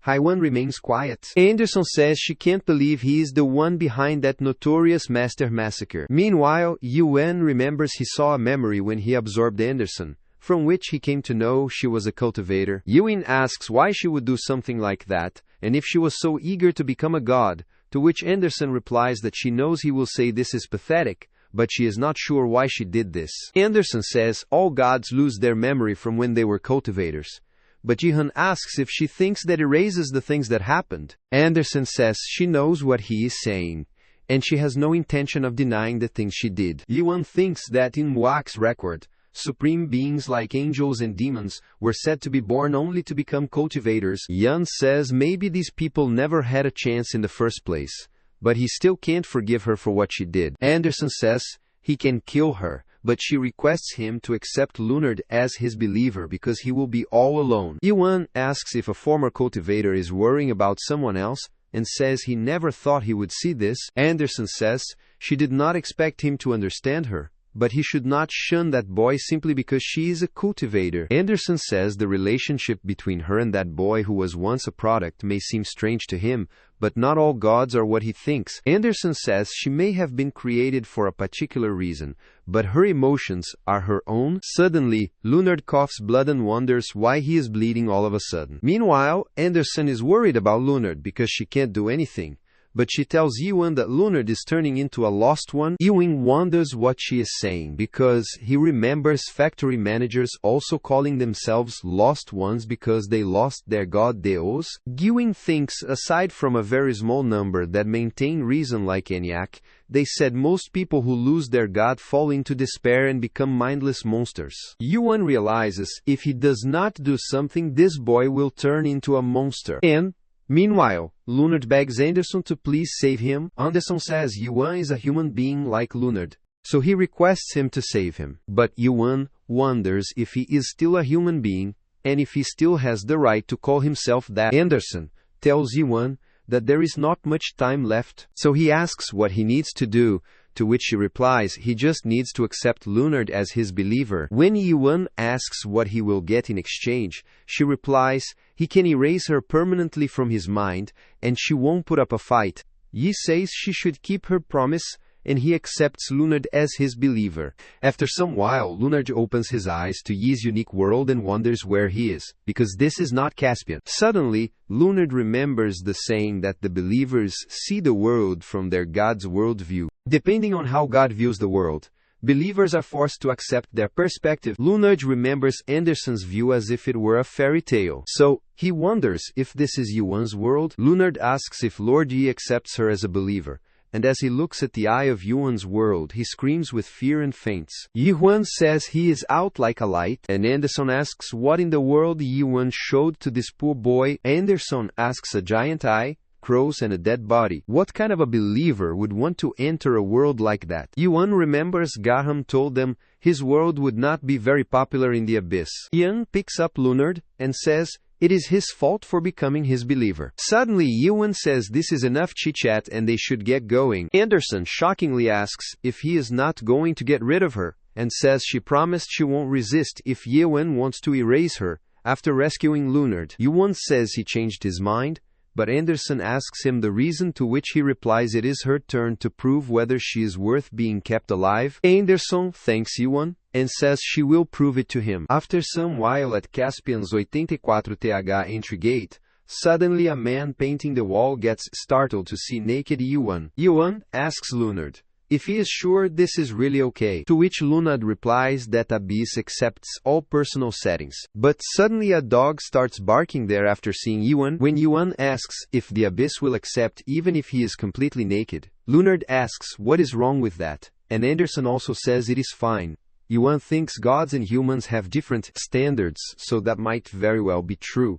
S1: Hai-wan remains quiet. Anderson says she can't believe he is the one behind that notorious master massacre. Meanwhile, Yi-wan remembers he saw a memory when he absorbed Anderson, from which he came to know she was a cultivator. Yi-wan asks why she would do something like that, and if she was so eager to become a god, to which Anderson replies that she knows he will say this is pathetic, but she is not sure why she did this. Anderson says all gods lose their memory from when they were cultivators. But Ji-hun asks if she thinks that erases the things that happened. Anderson says she knows what he is saying, and she has no intention of denying the things she did. Yi-wan thinks that in Manhwa's record, supreme beings like angels and demons were said to be born only to become cultivators. Yun says maybe these people never had a chance in the first place, but he still can't forgive her for what she did. Anderson says he can kill her, but she requests him to accept Leonard as his believer because he will be all alone. Yi-wan asks if a former cultivator is worrying about someone else, and says he never thought he would see this. Anderson says she did not expect him to understand her, but he should not shun that boy simply because she is a cultivator. Anderson says the relationship between her and that boy who was once a product may seem strange to him, but not all gods are what he thinks. Anderson says she may have been created for a particular reason, but her emotions are her own. Suddenly, Leonard coughs blood and wonders why he is bleeding all of a sudden. Meanwhile, Anderson is worried about Leonard because she can't do anything, but she tells Yi-wan that Leonard is turning into a lost one. Yi-wan wonders what she is saying because he remembers factory managers also calling themselves lost ones because they lost their god Deos. Yi-wan thinks aside from a very small number that maintain reason like ENIAC, they said most people who lose their god fall into despair and become mindless monsters. Yi-wan realizes if he does not do something, this boy will turn into a monster. And meanwhile, Leonard begs Anderson to please save him. Anderson says Yi-wan is a human being like Leonard, so he requests him to save him. But Yi-wan wonders if he is still a human being, and if he still has the right to call himself that. Anderson tells Yi-wan that there is not much time left, so he asks what he needs to do, to which she replies he just needs to accept Leonard as his believer. When Yi-wan asks what he will get in exchange, she replies he can erase her permanently from his mind, and she won't put up a fight. Yi says she should keep her promise, and he accepts Leonard as his believer. After some while, Leonard opens his eyes to Yi's unique world and wonders where he is, because this is not Caspian. Suddenly, Leonard remembers the saying that the believers see the world from their God's worldview. Depending on how God views the world, believers are forced to accept their perspective. Leonard remembers Anderson's view as if it were a fairy tale. So, he wonders if this is Yi-wan's world. Leonard asks if Lord Yi accepts her as a believer, and as he looks at the eye of Yi-wan's world, he screams with fear and faints. Yi-wan says he is out like a light, and Anderson asks what in the world Yi-wan showed to this poor boy. Anderson asks a giant eye, crows and a dead body. What kind of a believer would want to enter a world like that? Yi-wan remembers Graham told them his world would not be very popular in the abyss. Yi-wan picks up Leonard and says it is his fault for becoming his believer. Suddenly, Yi-wan says this is enough chit-chat and they should get going. Anderson shockingly asks if he is not going to get rid of her, and says she promised she won't resist if Yi-wan wants to erase her after rescuing Leonard. Yi-wan says he changed his mind, but Anderson asks him the reason, to which he replies it is her turn to prove whether she is worth being kept alive. Anderson thanks Yi-wan and says she will prove it to him. After some while at Caspian's 84th entry gate, suddenly a man painting the wall gets startled to see naked Yi-wan. Yi-wan asks Leonard if he is sure this is really okay, to which Leonard replies that Abyss accepts all personal settings. But suddenly a dog starts barking there after seeing Yi-wan. When Yi-wan asks if the Abyss will accept even if he is completely naked, Leonard asks what is wrong with that, and Anderson also says it is fine. Yi-wan thinks gods and humans have different standards, so that might very well be true.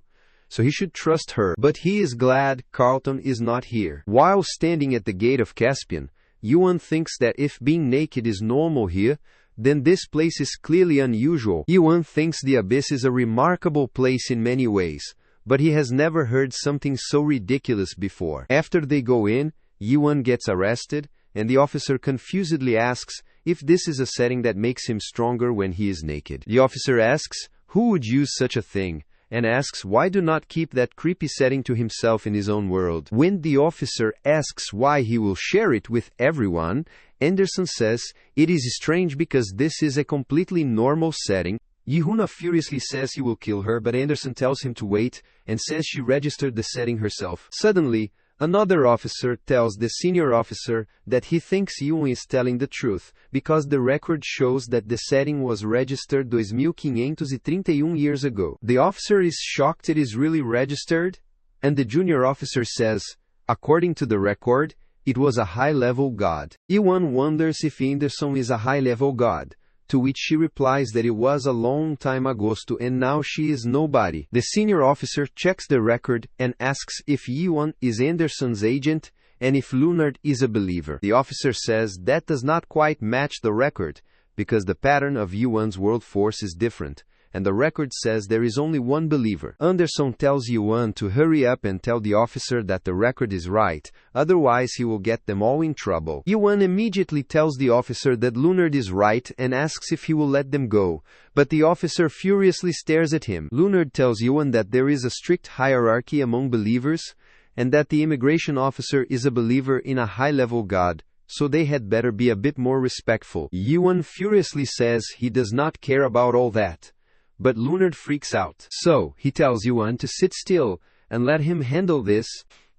S1: so he should trust her. But he is glad Carlton is not here. While standing at the gate of Caspian, Yuan thinks that if being naked is normal here, then this place is clearly unusual. Yuan thinks the abyss is a remarkable place in many ways, but he has never heard something so ridiculous before. After they go in, Yuan gets arrested, and the officer confusedly asks if this is a setting that makes him stronger when he is naked. The officer asks who would use such a thing, and asks why do not keep that creepy setting to himself in his own world. When the officer asks why he will share it with everyone, Anderson says it is strange because this is a completely normal setting. Yihuna furiously says he will kill her, but Anderson tells him to wait and says she registered the setting herself. Suddenly, another officer tells the senior officer that he thinks Yuan is telling the truth, because the record shows that the setting was registered 2531 years ago. The officer is shocked it is really registered, and the junior officer says, according to the record, it was a high-level god. Yuan wonders if Anderson is a high-level god, to which she replies that it was a long time ago and now she is nobody. The senior officer checks the record and asks if Yuan is Anderson's agent and if Leonard is a believer. The officer says that does not quite match the record, because the pattern of Yuan's world force is different, and the record says there is only one believer. Anderson tells Yuan to hurry up and tell the officer that the record is right, otherwise he will get them all in trouble. Yuan immediately tells the officer that Leonard is right and asks if he will let them go, but the officer furiously stares at him. Leonard tells Yuan that there is a strict hierarchy among believers, and that the immigration officer is a believer in a high-level god, so they had better be a bit more respectful. Yuan furiously says he does not care about all that, but Leonard freaks out. So, he tells Yuan to sit still and let him handle this.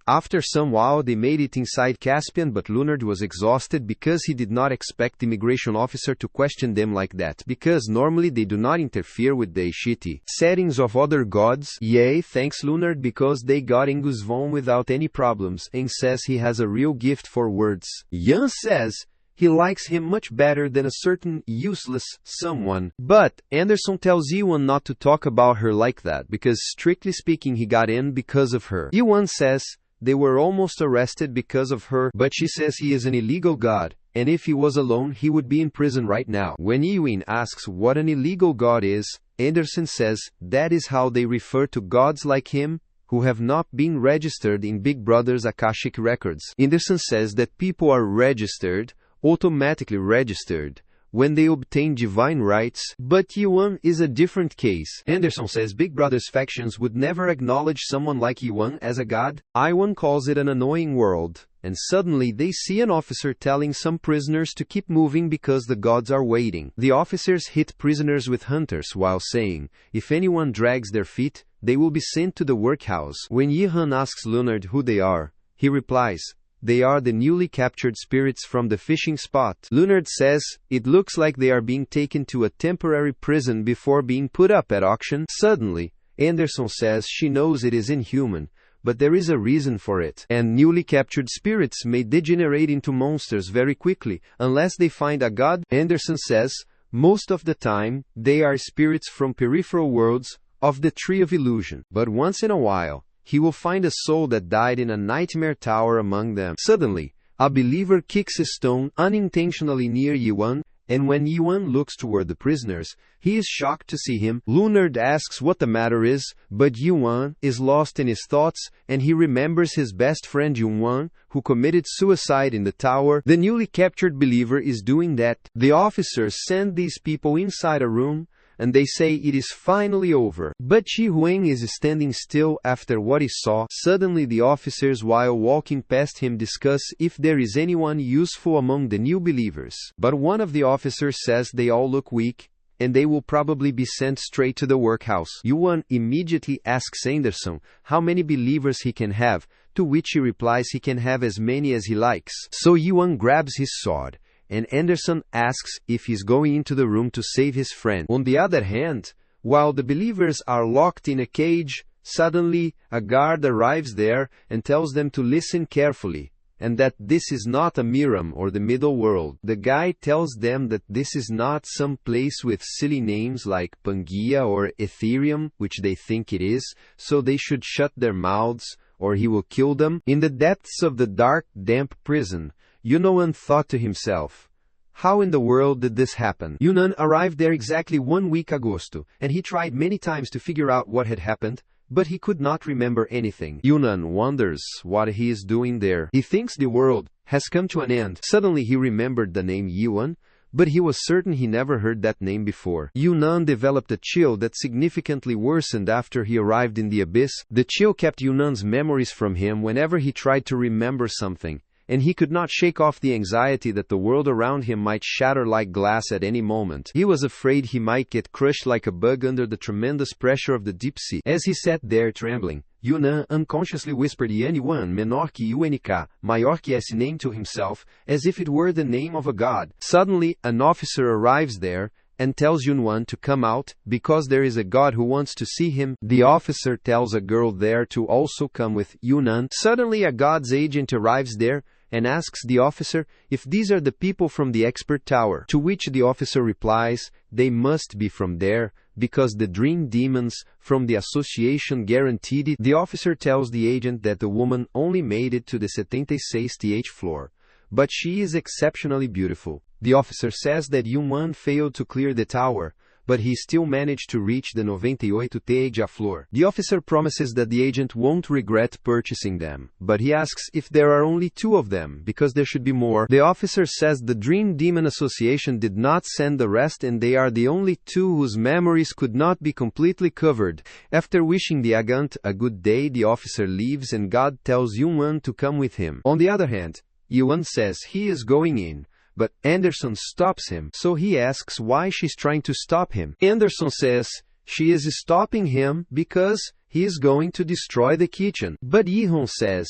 S1: After some while they made it inside Caspian, but Leonard was exhausted because he did not expect the immigration officer to question them like that, because normally they do not interfere with the shitty settings of other gods. Yay, thanks Leonard, because they got Ingus Von without any problems, and says he has a real gift for words. Yuan says he likes him much better than a certain useless someone. But Anderson tells Yuan not to talk about her like that, because strictly speaking he got in because of her. Yuan says they were almost arrested because of her, but she says he is an illegal god, and if he was alone he would be in prison right now. When Yuan asks what an illegal god is, Anderson says that is how they refer to gods like him, who have not been registered in Big Brother's Akashic records. Anderson says that people are registered, automatically registered, when they obtain divine rights, but Yuan is a different case. Anderson says Big Brother's factions would never acknowledge someone like Yuan as a god. Yuan calls it an annoying world, and suddenly they see an officer telling some prisoners to keep moving because the gods are waiting. The officers hit prisoners with hunters while saying, if anyone drags their feet, they will be sent to the workhouse. When Yihan asks Leonard who they are, he replies, they are the newly captured spirits from the fishing spot. Leonard says it looks like they are being taken to a temporary prison before being put up at auction. Suddenly, Anderson says she knows it is inhuman, but there is a reason for it, and newly captured spirits may degenerate into monsters very quickly, unless they find a god. Anderson says most of the time they are spirits from peripheral worlds of the Tree of Illusion, but once in a while he will find a soul that died in a nightmare tower among them. Suddenly, a believer kicks a stone unintentionally near Yuan, and when Yuan looks toward the prisoners, he is shocked to see him. Leonard asks what the matter is, but Yuan is lost in his thoughts, and he remembers his best friend Yuan, who committed suicide in the tower. The newly captured believer is doing that. The officers send these people inside a room, and they say it is finally over. But Chi Huang is standing still after what he saw. Suddenly the officers, while walking past him, discuss if there is anyone useful among the new believers. But one of the officers says they all look weak, and they will probably be sent straight to the workhouse. Yuan immediately asks Anderson how many believers he can have, to which he replies he can have as many as he likes. So Yuan grabs his sword, and Anderson asks if he's going into the room to save his friend. On the other hand, while the believers are locked in a cage, suddenly a guard arrives there and tells them to listen carefully, and that this is not a Miram or the middle world. The guy tells them that this is not some place with silly names like Pangaea or Ethereum, which they think it is, so they should shut their mouths, or he will kill them. In the depths of the dark, damp prison, Yunan thought to himself, how in the world did this happen? Yunan arrived there exactly 1 week ago, and he tried many times to figure out what had happened, but he could not remember anything. Yunan wonders what he is doing there. He thinks the world has come to an end. Suddenly he remembered the name Yuan, but he was certain he never heard that name before. Yunan developed a chill that significantly worsened after he arrived in the abyss. The chill kept Yunan's memories from him whenever he tried to remember something, and he could not shake off the anxiety that the world around him might shatter like glass at any moment. He was afraid he might get crushed like a bug under the tremendous pressure of the deep sea. As he sat there trembling, Yunan unconsciously whispered Yuan menor que UNK, maior que esse name to himself, as if it were the name of a god. Suddenly, an officer arrives there, and tells Yuan to come out, because there is a god who wants to see him. The officer tells a girl there to also come with Yunan. Suddenly a god's agent arrives there, and asks the officer if these are the people from the expert tower, to which the officer replies, they must be from there, because the dream demons from the association guaranteed it. The officer tells the agent that the woman only made it to the 76th floor, but she is exceptionally beautiful. The officer says that Yuan failed to clear the tower, but he still managed to reach the 98th floor. The officer promises that the agent won't regret purchasing them, but he asks if there are only 2 of them, because there should be more. The officer says the Dream Demon Association did not send the rest and they are the only 2 whose memories could not be completely covered. After wishing the agent a good day, the officer leaves and God tells Yuan to come with him. On the other hand, Yuan says he is going in, but Anderson stops him, so he asks why she's trying to stop him. Anderson says she is stopping him because he is going to destroy the kitchen. But Yihon says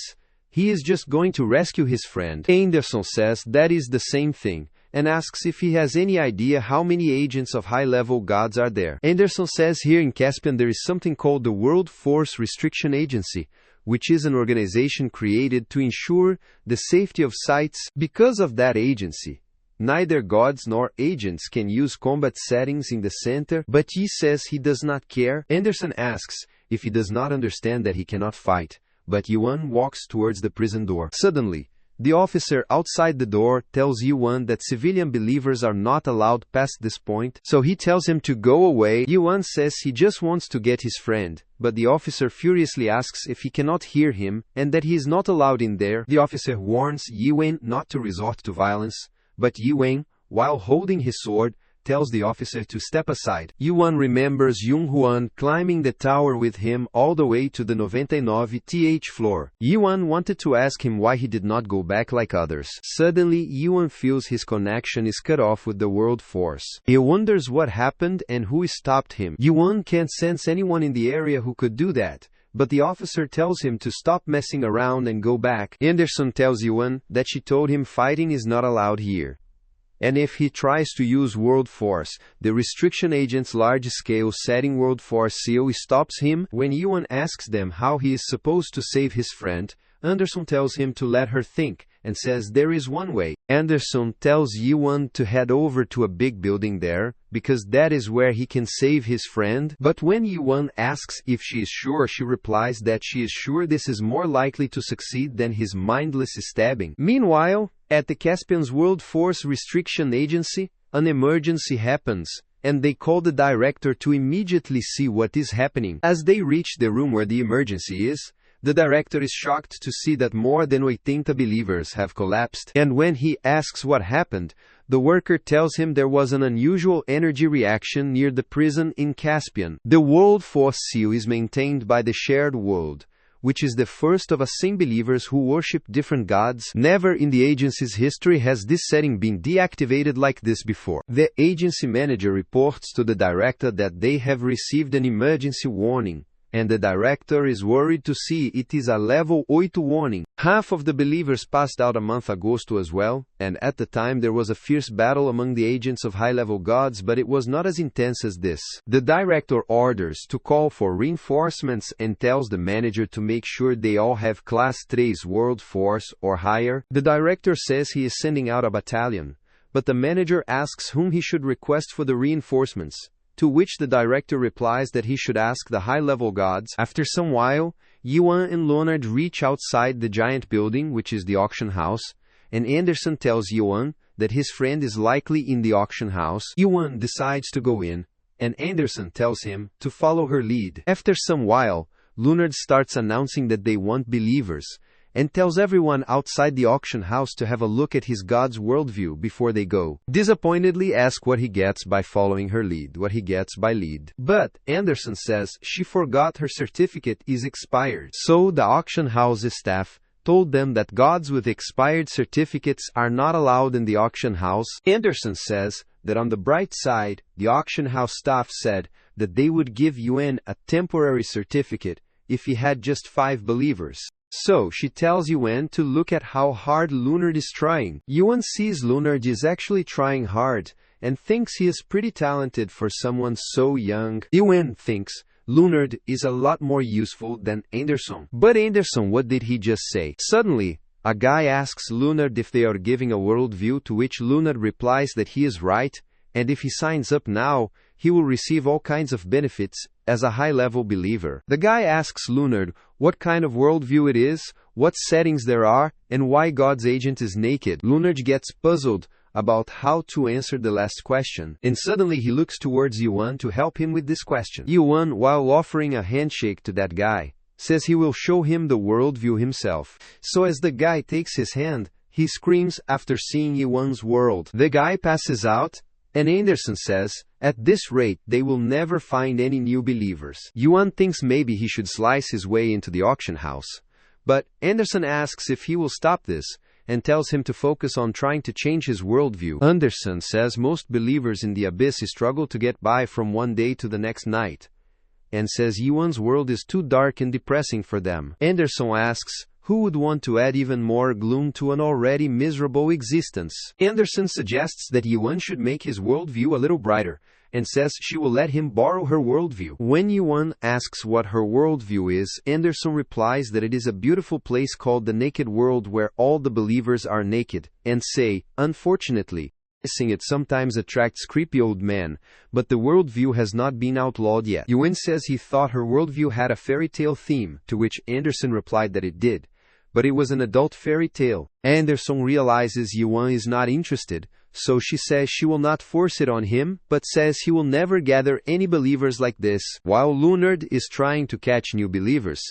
S1: he is just going to rescue his friend. Anderson says that is the same thing, and asks if he has any idea how many agents of high-level gods are there. Anderson says here in Caspian there is something called the World Force Restriction Agency, which is an organization created to ensure the safety of sites. Because of that agency, neither gods nor agents can use combat settings in the center, but he says he does not care. Anderson asks if he does not understand that he cannot fight, but Yuan walks towards the prison door. Suddenly, the officer outside the door tells Yuan that civilian believers are not allowed past this point, so he tells him to go away. Yuan says he just wants to get his friend, but the officer furiously asks if he cannot hear him, and that he is not allowed in there. The officer warns Yuan not to resort to violence, but Yuan, while holding his sword, tells the officer to step aside. Yuan remembers Yunhuan climbing the tower with him all the way to the 99th floor. Yuan wanted to ask him why he did not go back like others. Suddenly, Yuan feels his connection is cut off with the world force. He wonders what happened and who stopped him. Yuan can't sense anyone in the area who could do that, but the officer tells him to stop messing around and go back. Anderson tells Yuan that she told him fighting is not allowed here, and if he tries to use World Force, the restriction agent's large-scale setting World Force seal stops him. When Yuan asks them how he is supposed to save his friend, Anderson tells him to let her think, and says there is one way. Anderson tells Yuan to head over to a big building there, because that is where he can save his friend. But when Yuan asks if she is sure, she replies that she is sure this is more likely to succeed than his mindless stabbing. Meanwhile, at the Caspian's World Force Restriction Agency, an emergency happens, and they call the director to immediately see what is happening. As they reach the room where the emergency is, the director is shocked to see that more than 80 believers have collapsed, and when he asks what happened, the worker tells him there was an unusual energy reaction near the prison in Caspian. The World Force seal is maintained by the Shared World, which is the first of same believers who worship different gods. Never in the agency's history has this setting been deactivated like this before. The agency manager reports to the director that they have received an emergency warning, and the director is worried to see it is a level 8 warning. Half of the believers passed out a month ago as well, and at the time there was a fierce battle among the agents of high-level gods, but it was not as intense as this. The director orders to call for reinforcements and tells the manager to make sure they all have Class 3 World Force or higher. The director says he is sending out a battalion, but the manager asks whom he should request for the reinforcements, to which the director replies that he should ask the high-level gods. After some while, Yuan and Leonard reach outside the giant building, which is the auction house, and Anderson tells Yuan that his friend is likely in the auction house. Yuan decides to go in, and Anderson tells him to follow her lead. After some while, Leonard starts announcing that they want believers, and tells everyone outside the auction house to have a look at his God's worldview before they go. Disappointedly ask what he gets by following her lead, what he gets by lead. But Anderson says she forgot her certificate is expired. So the auction house's staff told them that gods with expired certificates are not allowed in the auction house. Anderson says that on the bright side, the auction house staff said that they would give Yuan a temporary certificate if he had just 5 believers. So she tells Yuan to look at how hard Leonard is trying. Yuan sees Leonard is actually trying hard, and thinks he is pretty talented for someone so young. Yuan thinks Leonard is a lot more useful than Anderson. But Anderson, what did he just say? Suddenly, a guy asks Leonard if they are giving a worldview, to which Leonard replies that he is right, and if he signs up now, he will receive all kinds of benefits as a high-level believer. The guy asks Leonard what kind of worldview it is, what settings there are, and why God's agent is naked. Leonard gets puzzled about how to answer the last question, and suddenly he looks towards Yuan to help him with this question. Yuan, while offering a handshake to that guy, says he will show him the worldview himself. So as the guy takes his hand, he screams after seeing Yuan's world. The guy passes out, and Anderson says, at this rate they will never find any new believers. Yuan thinks maybe he should slice his way into the auction house. But Anderson asks if he will stop this, and tells him to focus on trying to change his worldview. Anderson says most believers in the abyss struggle to get by from one day to the next night, and says Yuan's world is too dark and depressing for them. Anderson asks who would want to add even more gloom to an already miserable existence. Anderson suggests that Yuan should make his worldview a little brighter, and says she will let him borrow her worldview. When Yuan asks what her worldview is, Anderson replies that it is a beautiful place called the naked world where all the believers are naked, and say, unfortunately, it sometimes attracts creepy old men, but the worldview has not been outlawed yet. Yuan says he thought her worldview had a fairy tale theme, to which Anderson replied that it did, but it was an adult fairy tale. Anderson realizes Yuan is not interested, so she says she will not force it on him, but says he will never gather any believers like this. While Leonard is trying to catch new believers,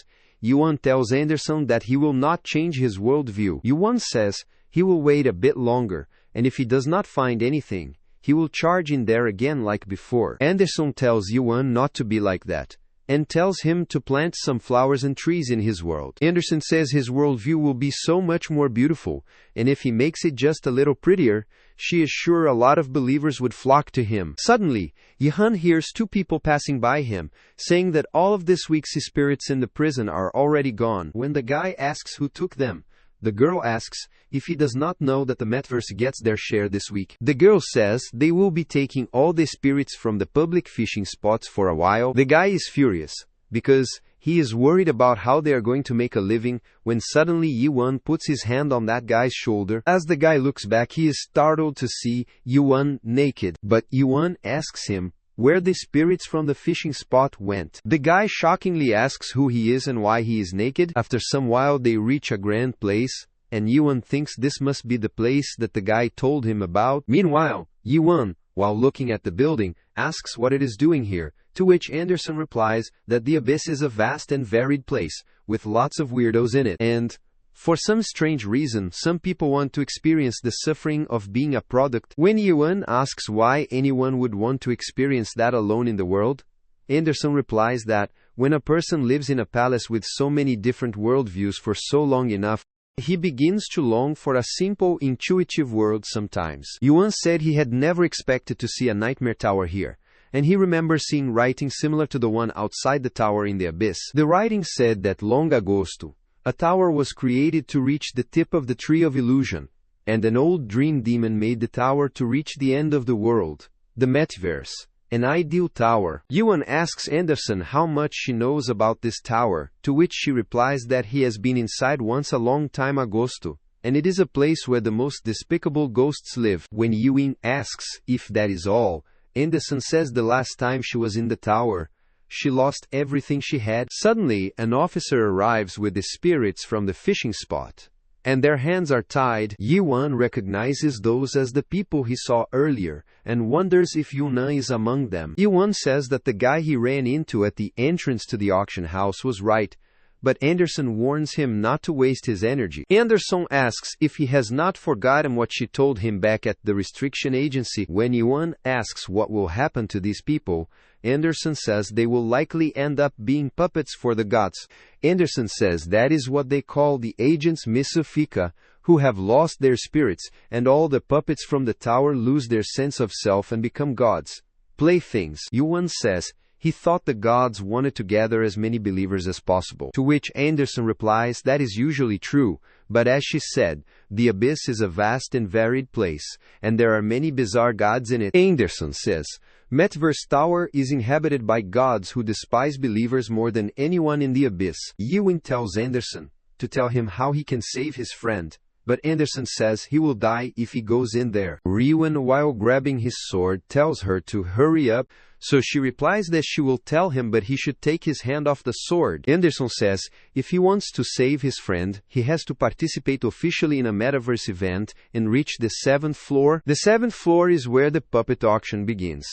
S1: Yuan tells Anderson that he will not change his worldview. Yuan says he will wait a bit longer, and if he does not find anything, he will charge in there again like before. Anderson tells Yuan not to be like that, and tells him to plant some flowers and trees in his world. Anderson says his worldview will be so much more beautiful, and if he makes it just a little prettier, she is sure a lot of believers would flock to him. Suddenly, Yuan hears 2 people passing by him, saying that all of this week's spirits in the prison are already gone. When the guy asks who took them, the girl asks if he does not know that the metaverse gets their share this week. The girl says they will be taking all the spirits from the public fishing spots for a while. The guy is furious, because he is worried about how they are going to make a living, when suddenly Yuan puts his hand on that guy's shoulder. As the guy looks back, he is startled to see Yuan naked, but Yuan asks him where the spirits from the fishing spot went. The guy shockingly asks who he is and why he is naked. After some while they reach a grand place, and Yuan thinks this must be the place that the guy told him about. Meanwhile, Yuan, while looking at the building, asks what it is doing here, to which Anderson replies that the abyss is a vast and varied place, with lots of weirdos in it, and for some strange reason, some people want to experience the suffering of being a product. When Yuan asks why anyone would want to experience that alone in the world, Anderson replies that when a person lives in a palace with so many different worldviews for so long enough, he begins to long for a simple, intuitive world sometimes. Yuan said he had never expected to see a nightmare tower here, and he remembers seeing writing similar to the one outside the tower in the abyss. The writing said that long agosto, a tower was created to reach the tip of the tree of illusion, and an old dream demon made the tower to reach the end of the world, the metaverse, an ideal tower. Yuan asks Anderson how much she knows about this tower, to which she replies that he has been inside once a long time agosto, and it is a place where the most despicable ghosts live. When Yuan asks if that is all, Anderson says the last time she was in the tower, she lost everything she had. Suddenly, an officer arrives with the spirits from the fishing spot, and their hands are tied. Yuan recognizes those as the people he saw earlier, and wonders if Yuna is among them. Yuan says that the guy he ran into at the entrance to the auction house was right, but Anderson warns him not to waste his energy. Anderson asks if he has not forgotten what she told him back at the restriction agency. When Yuan asks what will happen to these people, Anderson says they will likely end up being puppets for the gods. Anderson says that is what they call the agents Misufika, who have lost their spirits, and all the puppets from the tower lose their sense of self and become gods, playthings. Yuan says he thought the gods wanted to gather as many believers as possible. To which Anderson replies that is usually true, but as she said, the abyss is a vast and varied place, and there are many bizarre gods in it. Anderson says, Metaverse Tower is inhabited by gods who despise believers more than anyone in the abyss. Yuan tells Anderson to tell him how he can save his friend, but Anderson says he will die if he goes in there. Yuan, while grabbing his sword, tells her to hurry up, so she replies that she will tell him but he should take his hand off the sword. Anderson says if he wants to save his friend, he has to participate officially in a metaverse event and reach the 7th floor. The 7th floor is where the puppet auction begins,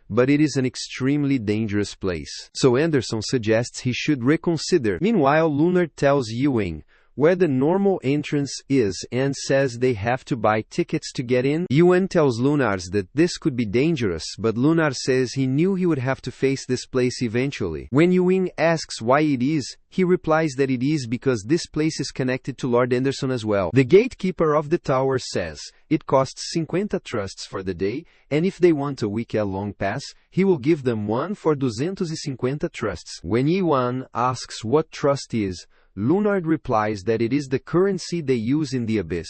S1: but it is an extremely dangerous place, so Anderson suggests he should reconsider. Meanwhile, Lunard tells Yuan where the normal entrance is and says they have to buy tickets to get in. Yuan tells Lunars that this could be dangerous, but Lunar says he knew he would have to face this place eventually. When Yuan asks why it is, he replies that it is because this place is connected to Lord Anderson as well. The gatekeeper of the tower says it costs 50 trusts for the day, and if they want a week-long pass, he will give them one for 250 trusts. When Yuan asks what trust is, Lunard replies that it is the currency they use in the abyss,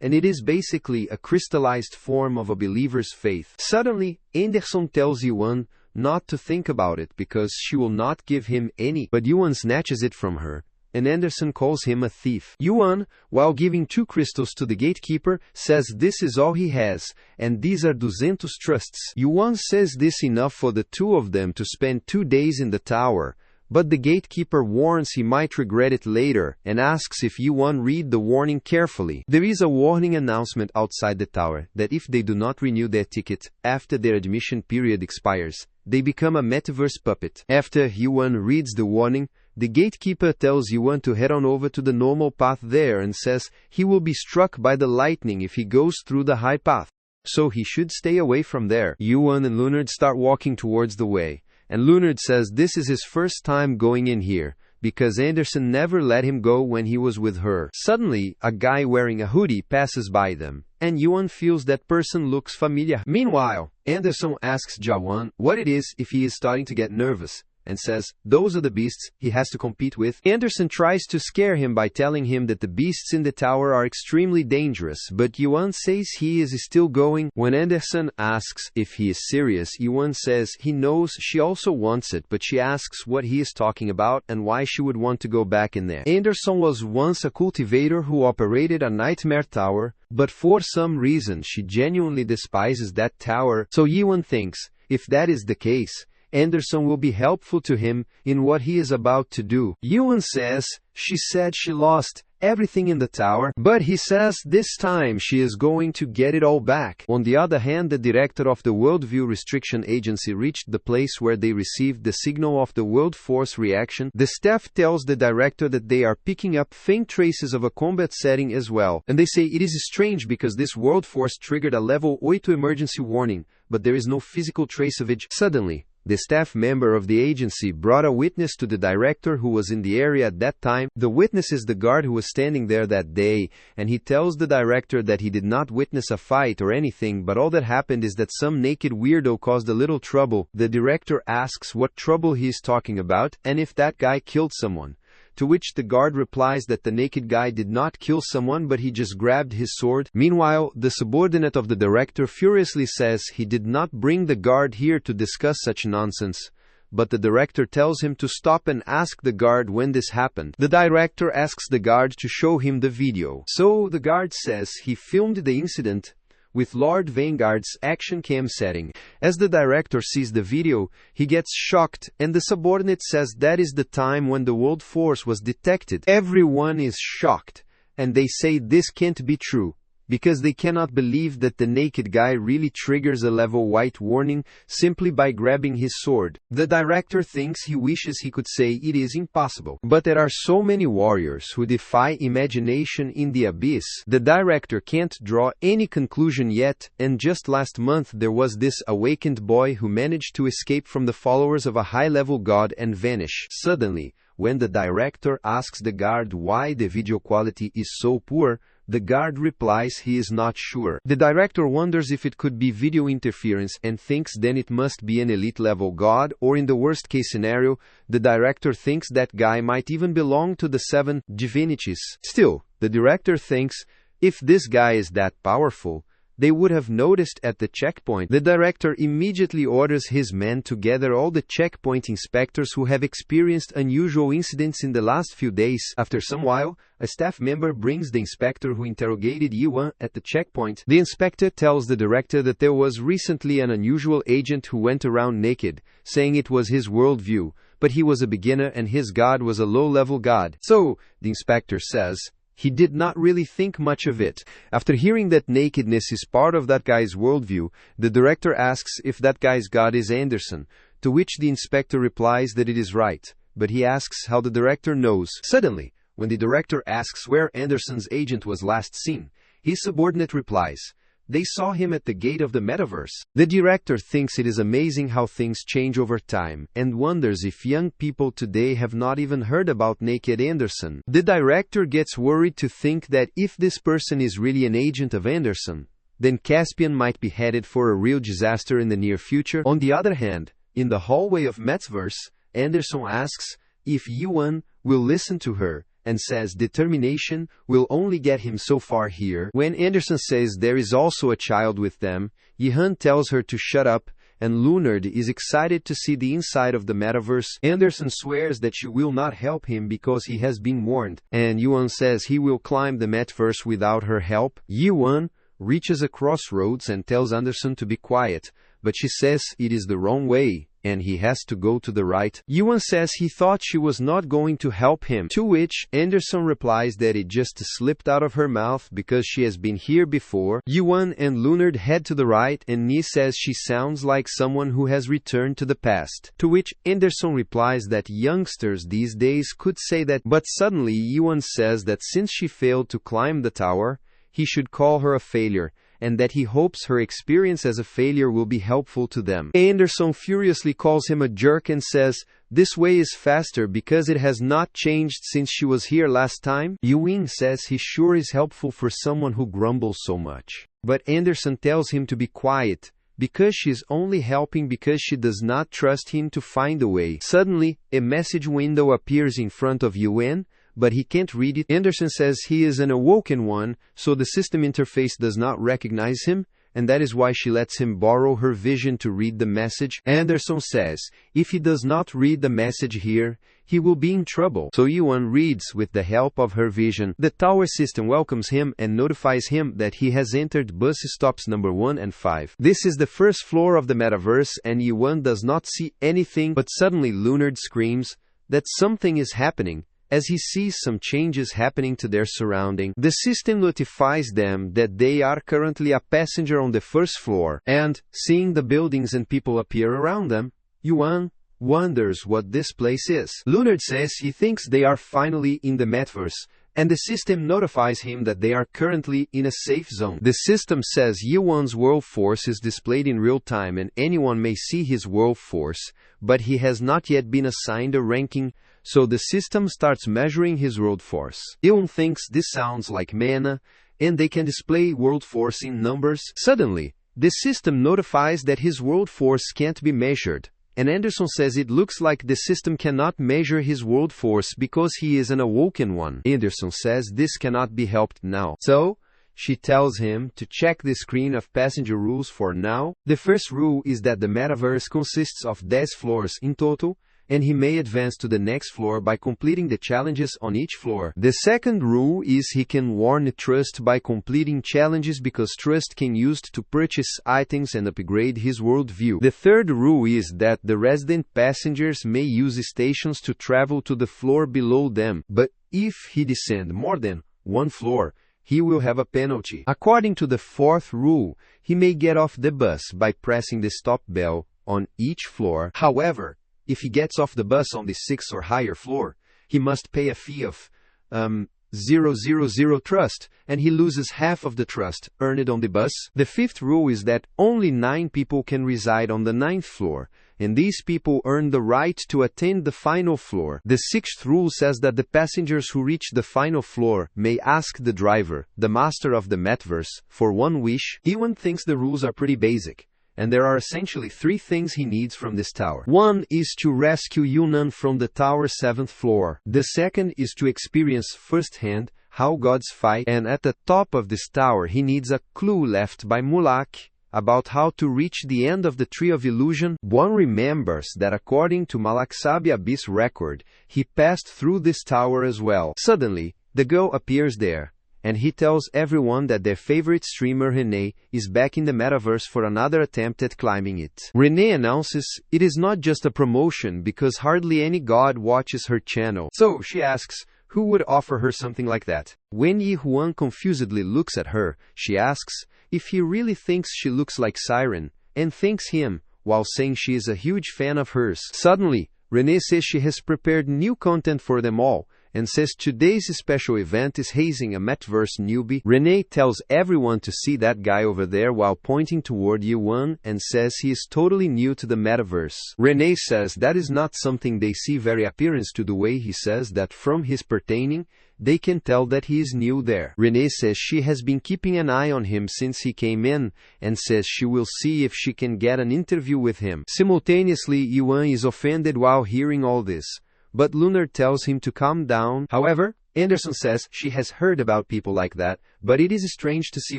S1: and it is basically a crystallized form of a believer's faith. Suddenly, Anderson tells Yuan not to think about it because she will not give him any, but Yuan snatches it from her, and Anderson calls him a thief. Yuan, while giving 2 crystals to the gatekeeper, says this is all he has, and these are 200 trusts. Yuan says this enough for the 2 of them to spend 2 days in the tower, but the gatekeeper warns he might regret it later and asks if Yuan read the warning carefully. There is a warning announcement outside the tower that if they do not renew their ticket after their admission period expires, they become a metaverse puppet. After Yuan reads the warning, the gatekeeper tells Yuan to head on over to the normal path there and says he will be struck by the lightning if he goes through the high path, so he should stay away from there. Yuan and Lunard start walking towards the way, and Lunard says this is his first time going in here, because Anderson never let him go when he was with her. Suddenly, a guy wearing a hoodie passes by them, and Yuan feels that person looks familiar. Meanwhile, Anderson asks Jawan what it is if he is starting to get nervous, and says those are the beasts he has to compete with. Anderson tries to scare him by telling him that the beasts in the tower are extremely dangerous, but Yuan says he is still going. When Anderson asks if he is serious, Yuan says he knows she also wants it, but she asks what he is talking about and why she would want to go back in there. Anderson was once a cultivator who operated a nightmare tower, but for some reason she genuinely despises that tower, so Yuan thinks if that is the case, Anderson will be helpful to him in what he is about to do. Yuan says she said she lost everything in the tower, but he says this time she is going to get it all back. On the other hand, the director of the Worldview Restriction Agency reached the place where they received the signal of the World Force reaction. The staff tells the director that they are picking up faint traces of a combat setting as well, and they say it is strange because this World Force triggered a level 8 emergency warning, but there is no physical trace of it. Suddenly, The staff member of the agency brought a witness to the director who was in the area at that time. The witness is the guard who was standing there that day, and he tells the director that he did not witness a fight or anything, but all that happened is that some naked weirdo caused a little trouble. The director asks what trouble he is talking about, and if that guy killed someone. To which the guard replies that the naked guy did not kill someone, but he just grabbed his sword. Meanwhile, the subordinate of the director furiously says he did not bring the guard here to discuss such nonsense. But the director tells him to stop and ask the guard when this happened. The director asks the guard to show him the video. So the guard says he filmed the incident with Lord Vanguard's action cam setting. As the director sees the video, he gets shocked, and the subordinate says that is the time when the world force was detected. Everyone is shocked, and they say this can't be true, because they cannot believe that the naked guy really triggers a level white warning simply by grabbing his sword. The director thinks he wishes he could say it is impossible. But there are so many warriors who defy imagination in the abyss. The director can't draw any conclusion yet, and just last month there was this awakened boy who managed to escape from the followers of a high-level god and vanish. Suddenly, when the director asks the guard why the video quality is so poor, the guard replies he is not sure. The director wonders if it could be video interference and thinks then it must be an elite-level god, or in the worst-case scenario, the director thinks that guy might even belong to the 7 divinities. Still, the director thinks, if this guy is that powerful, they would have noticed at the checkpoint. The director immediately orders his men to gather all the checkpoint inspectors who have experienced unusual incidents in the last few days. After some while, a staff member brings the inspector who interrogated Yuan at the checkpoint. The inspector tells the director that there was recently an unusual agent who went around naked, saying it was his worldview, but he was a beginner and his god was a low-level god. So, the inspector says, he did not really think much of it. After hearing that nakedness is part of that guy's worldview, the director asks if that guy's god is Anderson, to which the inspector replies that it is right, but he asks how the director knows. Suddenly, when the director asks where Anderson's agent was last seen, his subordinate replies, they saw him at the gate of the metaverse. The director thinks it is amazing how things change over time, and wonders if young people today have not even heard about Naked Anderson. The director gets worried to think that if this person is really an agent of Anderson, then Caspian might be headed for a real disaster in the near future. On the other hand, in the hallway of Metaverse, Anderson asks if Yuan will listen to her, and says determination will only get him so far here. When Anderson says there is also a child with them, Yihan tells her to shut up, and Lunard is excited to see the inside of the metaverse. Anderson swears that she will not help him because he has been warned, and Yuan says he will climb the metaverse without her help. Yuan reaches a crossroads and tells Anderson to be quiet, but she says it is the wrong way, and he has to go to the right. Yuan says he thought she was not going to help him, to which Anderson replies that it just slipped out of her mouth because she has been here before. Yuan and Lunard head to the right, and Ni says she sounds like someone who has returned to the past, to which Anderson replies that youngsters these days could say that, but suddenly Yuan says that since she failed to climb the tower, he should call her a failure, and that he hopes her experience as a failure will be helpful to them. Anderson furiously calls him a jerk and says, this way is faster because it has not changed since she was here last time. Yuan says he sure is helpful for someone who grumbles so much. But Anderson tells him to be quiet, because she is only helping because she does not trust him to find a way. Suddenly, a message window appears in front of Yuan, but he can't read it. Anderson says he is an awoken one, so the system interface does not recognize him, and that is why she lets him borrow her vision to read the message. Anderson says, if he does not read the message here, he will be in trouble. So Yuan reads with the help of her vision. The tower system welcomes him and notifies him that he has entered bus stops number 1 and 5. This is the first floor of the metaverse, and Yuan does not see anything, but suddenly Lunard screams that something is happening, as he sees some changes happening to their surrounding. The system notifies them that they are currently a passenger on the first floor, and, seeing the buildings and people appear around them, Yuan wonders what this place is. Lunard says he thinks they are finally in the metaverse, and the system notifies him that they are currently in a safe zone. The system says Yuan's world force is displayed in real time and anyone may see his world force, but he has not yet been assigned a ranking, so the system starts measuring his world force. Yuan thinks this sounds like mana, and they can display world force in numbers. Suddenly, the system notifies that his world force can't be measured, and Anderson says it looks like the system cannot measure his world force because he is an awoken one. Anderson says this cannot be helped now. So, she tells him to check the screen of passenger rules for now. The first rule is that the metaverse consists of 10 floors in total, and he may advance to the next floor by completing the challenges on each floor. The second rule is he can warn trust by completing challenges because trust can be used to purchase items and upgrade his worldview. The third rule is that the resident passengers may use stations to travel to the floor below them, but if he descends more than one floor, he will have a penalty. According to the fourth rule, he may get off the bus by pressing the stop bell on each floor. However, if he gets off the bus on the 6th or higher floor, he must pay a fee of 000 trust, and he loses half of the trust earned on the bus. The fifth rule is that only 9 people can reside on the 9th floor, and these people earn the right to attend the final floor. The sixth rule says that the passengers who reach the final floor may ask the driver, the master of the metaverse, for one wish. Ewan thinks the rules are pretty basic, and there are essentially 3 things he needs from this tower. One is to rescue Yunnan from the tower's 7th floor. The second is to experience firsthand how gods fight, and at the top of this tower he needs a clue left by Mulak about how to reach the end of the Tree of Illusion. One remembers that according to Malaksabi Abyss record, he passed through this tower as well. Suddenly, the girl appears there, and he tells everyone that their favorite streamer Renee is back in the metaverse for another attempt at climbing it. Renee announces it is not just a promotion because hardly any god watches her channel. So she asks who would offer her something like that. When Yi Huan confusedly looks at her, she asks if he really thinks she looks like Siren, and thanks him, while saying she is a huge fan of hers. Suddenly, Renee says she has prepared new content for them all, and says today's special event is hazing a metaverse newbie. Renee tells everyone to see that guy over there while pointing toward Yuan and says he is totally new to the metaverse. Renee says that is not something they see very appearance to the way he says that from his pertaining, they can tell that he is new there. Renee says she has been keeping an eye on him since he came in, and says she will see if she can get an interview with him. Simultaneously, Yuan is offended while hearing all this, but Lunar tells him to calm down. However, Anderson says she has heard about people like that, but it is strange to see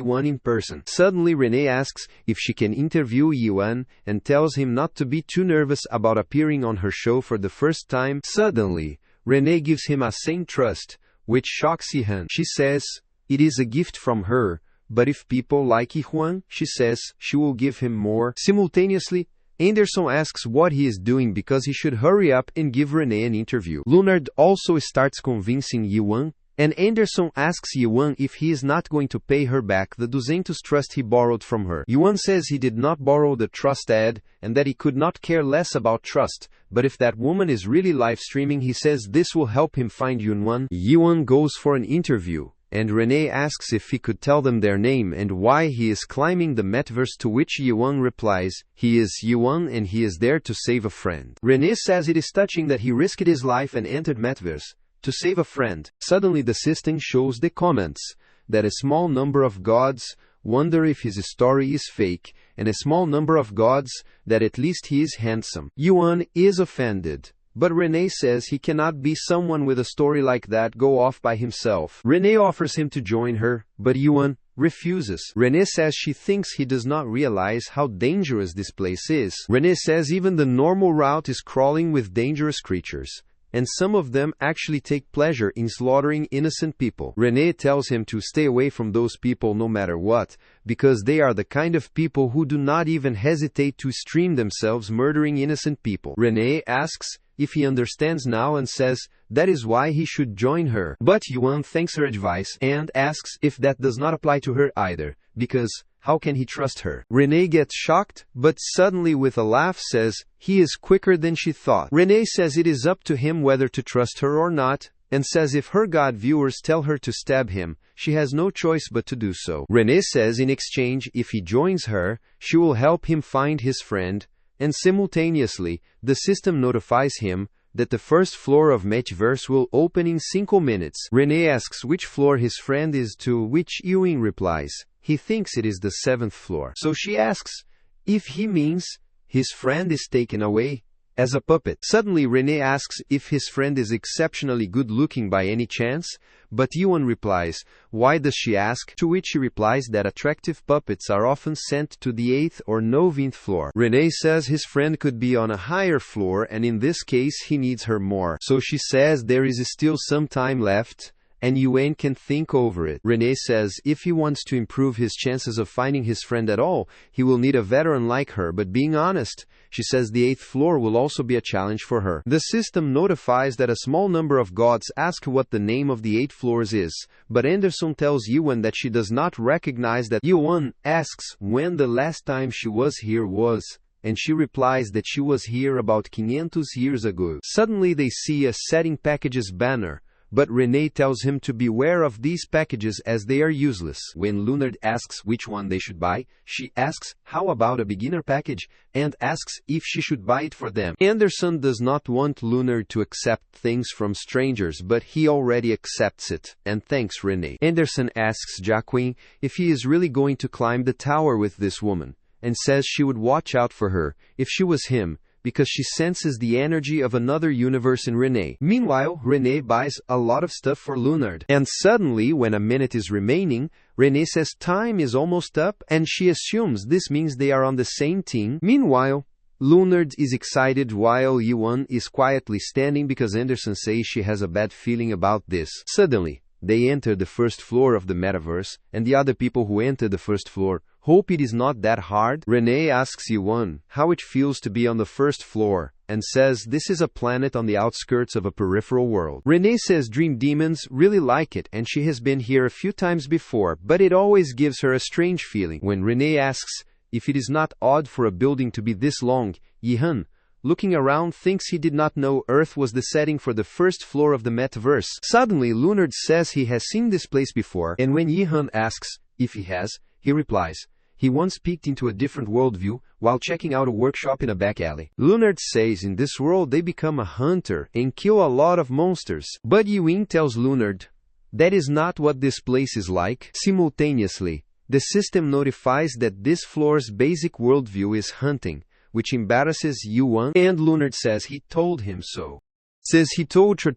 S1: one in person. Suddenly Renee asks if she can interview Yuan, and tells him not to be too nervous about appearing on her show for the first time. Suddenly, Renee gives him a sane trust, which shocks Yihan. She says it is a gift from her, but if people like Yihuan, she says she will give him more. Simultaneously, Anderson asks what he is doing because he should hurry up and give Renee an interview. Lunard also starts convincing Yuan, and Anderson asks Yuan if he is not going to pay her back the 200 trust he borrowed from her. Yuan says he did not borrow the trust ad, and that he could not care less about trust, but if that woman is really live streaming, he says this will help him find Yunwan. Yuan goes for an interview, and Renee asks if he could tell them their name and why he is climbing the metaverse, to which Yuan replies, he is Yuan and he is there to save a friend. Renee says it is touching that he risked his life and entered metaverse to save a friend. Suddenly the system shows the comments that a small number of gods wonder if his story is fake, and a small number of gods that at least he is handsome. Yuan is offended, but Renee says he cannot be someone with a story like that go off by himself. Renee offers him to join her, but Yuan refuses. Renee says she thinks he does not realize how dangerous this place is. Renee says even the normal route is crawling with dangerous creatures, and some of them actually take pleasure in slaughtering innocent people. Renee tells him to stay away from those people no matter what, because they are the kind of people who do not even hesitate to stream themselves murdering innocent people. Renee asks if he understands now and says that is why he should join her. But Yuan thanks her advice and asks if that does not apply to her either, because how can he trust her? Renee gets shocked, but suddenly with a laugh says he is quicker than she thought. Renee says it is up to him whether to trust her or not, and says if her god viewers tell her to stab him, she has no choice but to do so. Renee says in exchange if he joins her, she will help him find his friend, and simultaneously, the system notifies him that the first floor of Metaverse will open in 5 minutes. Renee asks which floor his friend is, to which Ewing replies he thinks it is the 7th floor. So she asks if he means his friend is taken away as a puppet. Suddenly Renee asks if his friend is exceptionally good looking by any chance, but Yuan replies, why does she ask? To which he replies that attractive puppets are often sent to the 8th or 9th floor. Renee says his friend could be on a higher floor and in this case he needs her more. So she says there is still some time left, and Yuan can think over it. Renee says if he wants to improve his chances of finding his friend at all, he will need a veteran like her, but being honest, she says the 8th floor will also be a challenge for her. The system notifies that a small number of gods ask what the name of the 8 floors is, but Anderson tells Yuan that she does not recognize that. Yuan asks when the last time she was here was, and she replies that she was here about 500 years ago. Suddenly they see a setting packages banner, but Renee tells him to beware of these packages as they are useless. When Leonard asks which one they should buy, she asks how about a beginner package, and asks if she should buy it for them. Anderson does not want Leonard to accept things from strangers, but he already accepts it, and thanks Renee. Anderson asks Jacqueline if he is really going to climb the tower with this woman, and says she would watch out for her if she was him, because she senses the energy of another universe in Renee. Meanwhile, Renee buys a lot of stuff for Leonard. And suddenly, when a minute is remaining, Renee says time is almost up, and she assumes this means they are on the same team. Meanwhile, Leonard is excited while Yuan is quietly standing because Anderson says she has a bad feeling about this. Suddenly, they enter the first floor of the metaverse, and the other people who enter the first floor hope it is not that hard. Renee asks Yuan how it feels to be on the first floor, and says this is a planet on the outskirts of a peripheral world. Renee says dream demons really like it, and she has been here a few times before, but it always gives her a strange feeling. When Renee asks if it is not odd for a building to be this long, Yihan, looking around, thinks he did not know Earth was the setting for the first floor of the metaverse. Suddenly, Leonard says he has seen this place before, and when Yihan asks if he has, he replies he once peeked into a different worldview while checking out a workshop in a back alley. Leonard says in this world they become a hunter and kill a lot of monsters, but Ewing tells Leonard that is not what this place is like. Simultaneously, the system notifies that this floor's basic worldview is hunting, which embarrasses Yuan, and Leonard says he told him so. Says he told her.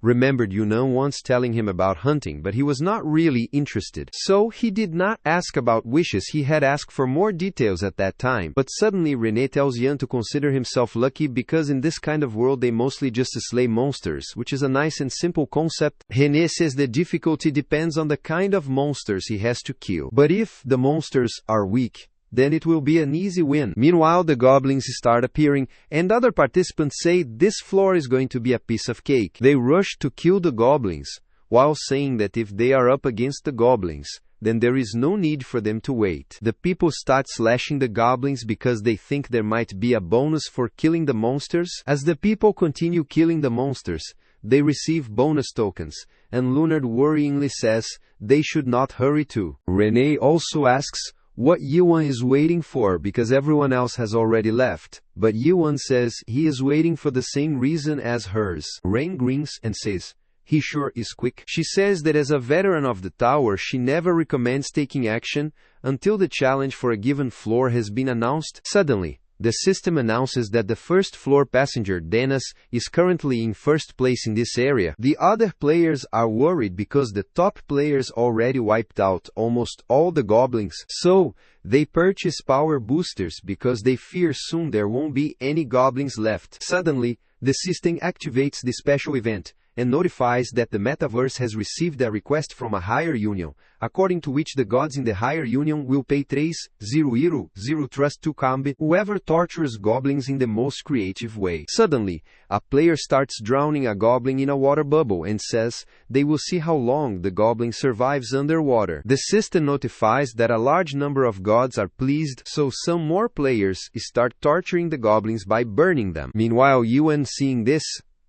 S1: Remembered Yuan once telling him about hunting, but he was not really interested. So he did not ask about wishes, he had asked for more details at that time. But suddenly Renee tells Yan to consider himself lucky because in this kind of world they mostly just slay monsters, which is a nice and simple concept. Renee says the difficulty depends on the kind of monsters he has to kill. But if the monsters are weak, then it will be an easy win. Meanwhile, the goblins start appearing, and other participants say this floor is going to be a piece of cake. They rush to kill the goblins, while saying that if they are up against the goblins, then there is no need for them to wait. The people start slashing the goblins because they think there might be a bonus for killing the monsters. As the people continue killing the monsters, they receive bonus tokens, and Leonard worryingly says they should not hurry too. Renee also asks what Yuan is waiting for because everyone else has already left, but Yuan says he is waiting for the same reason as hers. Rain grins and says he sure is quick. She says that as a veteran of the tower she never recommends taking action until the challenge for a given floor has been announced. Suddenly, the system announces that the first floor passenger, Dennis, is currently in first place in this area. The other players are worried because the top players already wiped out almost all the goblins, so they purchase power boosters because they fear soon there won't be any goblins left. Suddenly, the system activates the special event and notifies that the metaverse has received a request from a higher union, according to which the gods in the higher union will pay 3,000 trust to combat whoever tortures goblins in the most creative way. Suddenly, a player starts drowning a goblin in a water bubble and says they will see how long the goblin survives underwater. The system notifies that a large number of gods are pleased, so some more players start torturing the goblins by burning them. Meanwhile, Yuan, seeing this,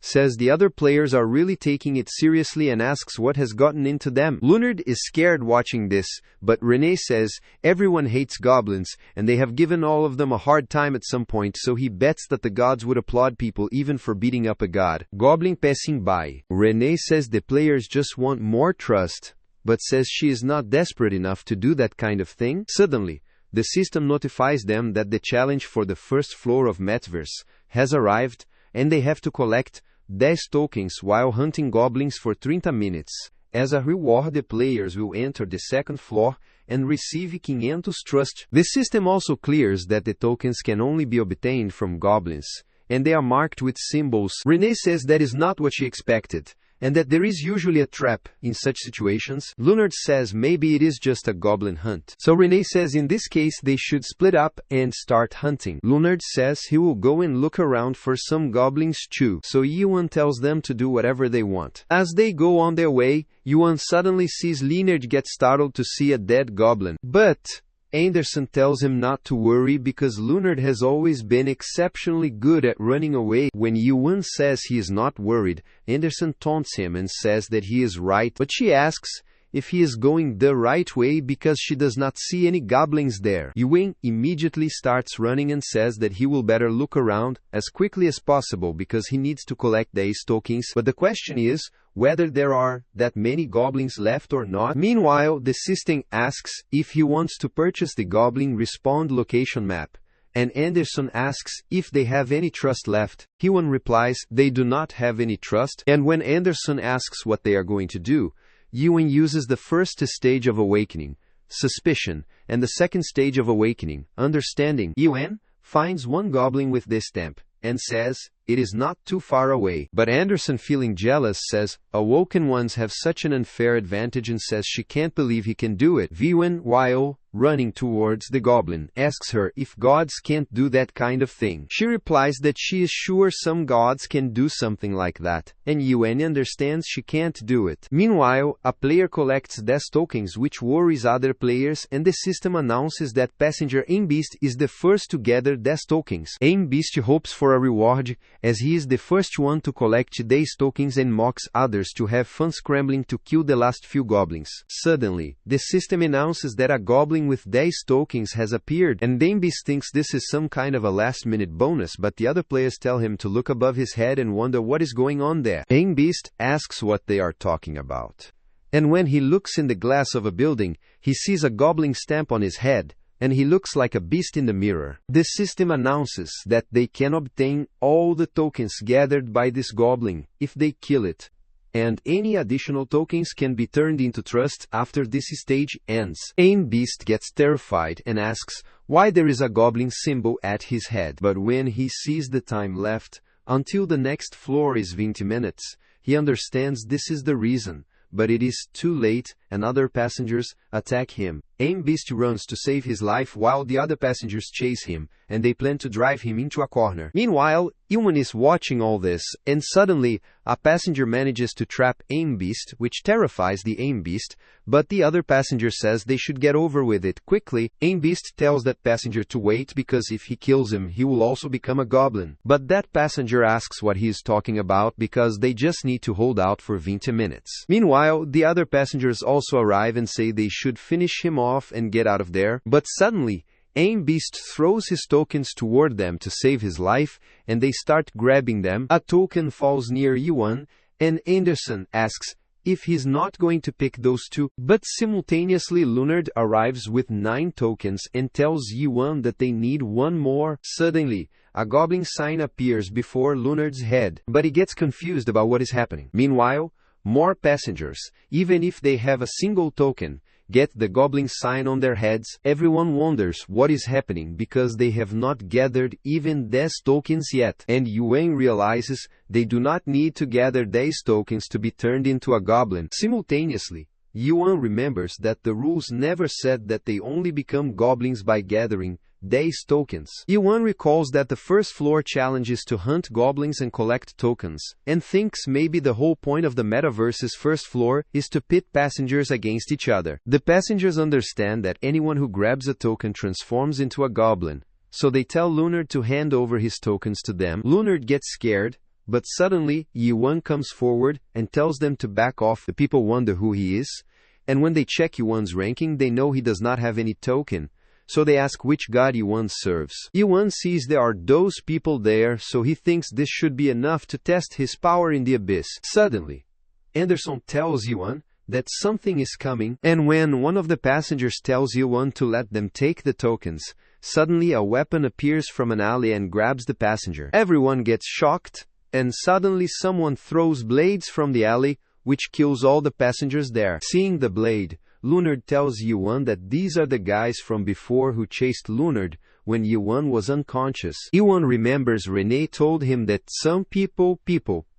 S1: says the other players are really taking it seriously and asks what has gotten into them. Leonard is scared watching this, but Renee says everyone hates goblins, and they have given all of them a hard time at some point, so he bets that the gods would applaud people even for beating up a god. Goblin passing by. Renee says the players just want more trust, but says she is not desperate enough to do that kind of thing. Suddenly, the system notifies them that the challenge for the first floor of Metaverse has arrived, and they have to collect 10 tokens while hunting goblins for 30 minutes. As a reward, the players will enter the second floor and receive 500 trust. The system also clears that the tokens can only be obtained from goblins, and they are marked with symbols. Renee says that is not what she expected, and that there is usually a trap in such situations. Leonard says maybe it is just a goblin hunt. So Renee says in this case they should split up and start hunting. Leonard says he will go and look around for some goblins too, so Yuan tells them to do whatever they want. As they go on their way, Yuan suddenly sees Leonard get startled to see a dead goblin. But Anderson tells him not to worry because Leonard has always been exceptionally good at running away. When Yuan says he is not worried, Anderson taunts him and says that he is right, but she asks if he is going the right way because she does not see any goblins there. Yuan immediately starts running and says that he will better look around as quickly as possible because he needs to collect these tokens, but the question is whether there are that many goblins left or not. Meanwhile, the system asks if he wants to purchase the goblin respawn location map, and Anderson asks if they have any trust left. Yuan replies they do not have any trust, and when Anderson asks what they are going to do, Yuan uses the first stage of awakening, suspicion, and the second stage of awakening, understanding. Yuan finds one goblin with this stamp and says it is not too far away. But Anderson, feeling jealous, says awoken ones have such an unfair advantage and says she can't believe he can do it. Yuan, while running towards the goblin, asks her if gods can't do that kind of thing. She replies that she is sure some gods can do something like that, and Yuan understands she can't do it. Meanwhile, a player collects 10 tokens, which worries other players, and the system announces that passenger Aimbeast is the first to gather 10 tokens. Aimbeast hopes for a reward, as he is the first one to collect these tokens and mocks others to have fun scrambling to kill the last few goblins. Suddenly, the system announces that a goblin with 10 tokens has appeared, and Aimbeast thinks this is some kind of a last-minute bonus, but the other players tell him to look above his head and wonder what is going on there. Aimbeast asks what they are talking about, and when he looks in the glass of a building, he sees a goblin stamp on his head, and he looks like a beast in the mirror. The system announces that they can obtain all the tokens gathered by this goblin if they kill it, and any additional tokens can be turned into trust after this stage ends. Aimbeast gets terrified and asks why there is a goblin symbol at his head, but when he sees the time left until the next floor is 20 minutes, he understands this is the reason, but it is too late, and other passengers attack him. Aimbeast runs to save his life while the other passengers chase him, and they plan to drive him into a corner. Meanwhile, Yuan is watching all this, and suddenly, a passenger manages to trap Aimbeast, which terrifies the Aimbeast, but the other passenger says they should get over with it quickly. Aimbeast tells that passenger to wait because if he kills him, he will also become a goblin. But that passenger asks what he is talking about because they just need to hold out for 20 minutes. Meanwhile, the other passengers also arrive and say they should finish him off and get out of there, but suddenly, Aimbeast throws his tokens toward them to save his life, and they start grabbing them. A token falls near Yuan, and Anderson asks if he's not going to pick those two, but simultaneously Leonard arrives with 9 tokens and tells Yuan that they need one more. Suddenly, a goblin sign appears before Leonard's head, but he gets confused about what is happening. Meanwhile, more passengers, even if they have a single token, get the goblin sign on their heads. Everyone wonders what is happening because they have not gathered even 10 tokens yet, and Yuan realizes they do not need to gather these tokens to be turned into a goblin. Simultaneously, Yuan remembers that the rules never said that they only become goblins by gathering these tokens. Yuan recalls that the first floor challenge is to hunt goblins and collect tokens, and thinks maybe the whole point of the metaverse's first floor is to pit passengers against each other. The passengers understand that anyone who grabs a token transforms into a goblin, so they tell Leonard to hand over his tokens to them. Leonard gets scared, But suddenly, Yuan comes forward and tells them to back off. The people wonder who he is, and when they check Yuan's ranking, they know he does not have any token. So they ask which god Yuan serves. Yuan sees there are those people there, so he thinks this should be enough to test his power in the abyss. Suddenly, Anderson tells Yuan that something is coming, and when one of the passengers tells Yuan to let them take the tokens, suddenly a weapon appears from an alley and grabs the passenger. Everyone gets shocked, and suddenly someone throws blades from the alley, which kills all the passengers there. Seeing the blade, Lunard tells Yuan that these are the guys from before who chased Lunard when Yuan was unconscious. Yuan remembers Renee told him that some people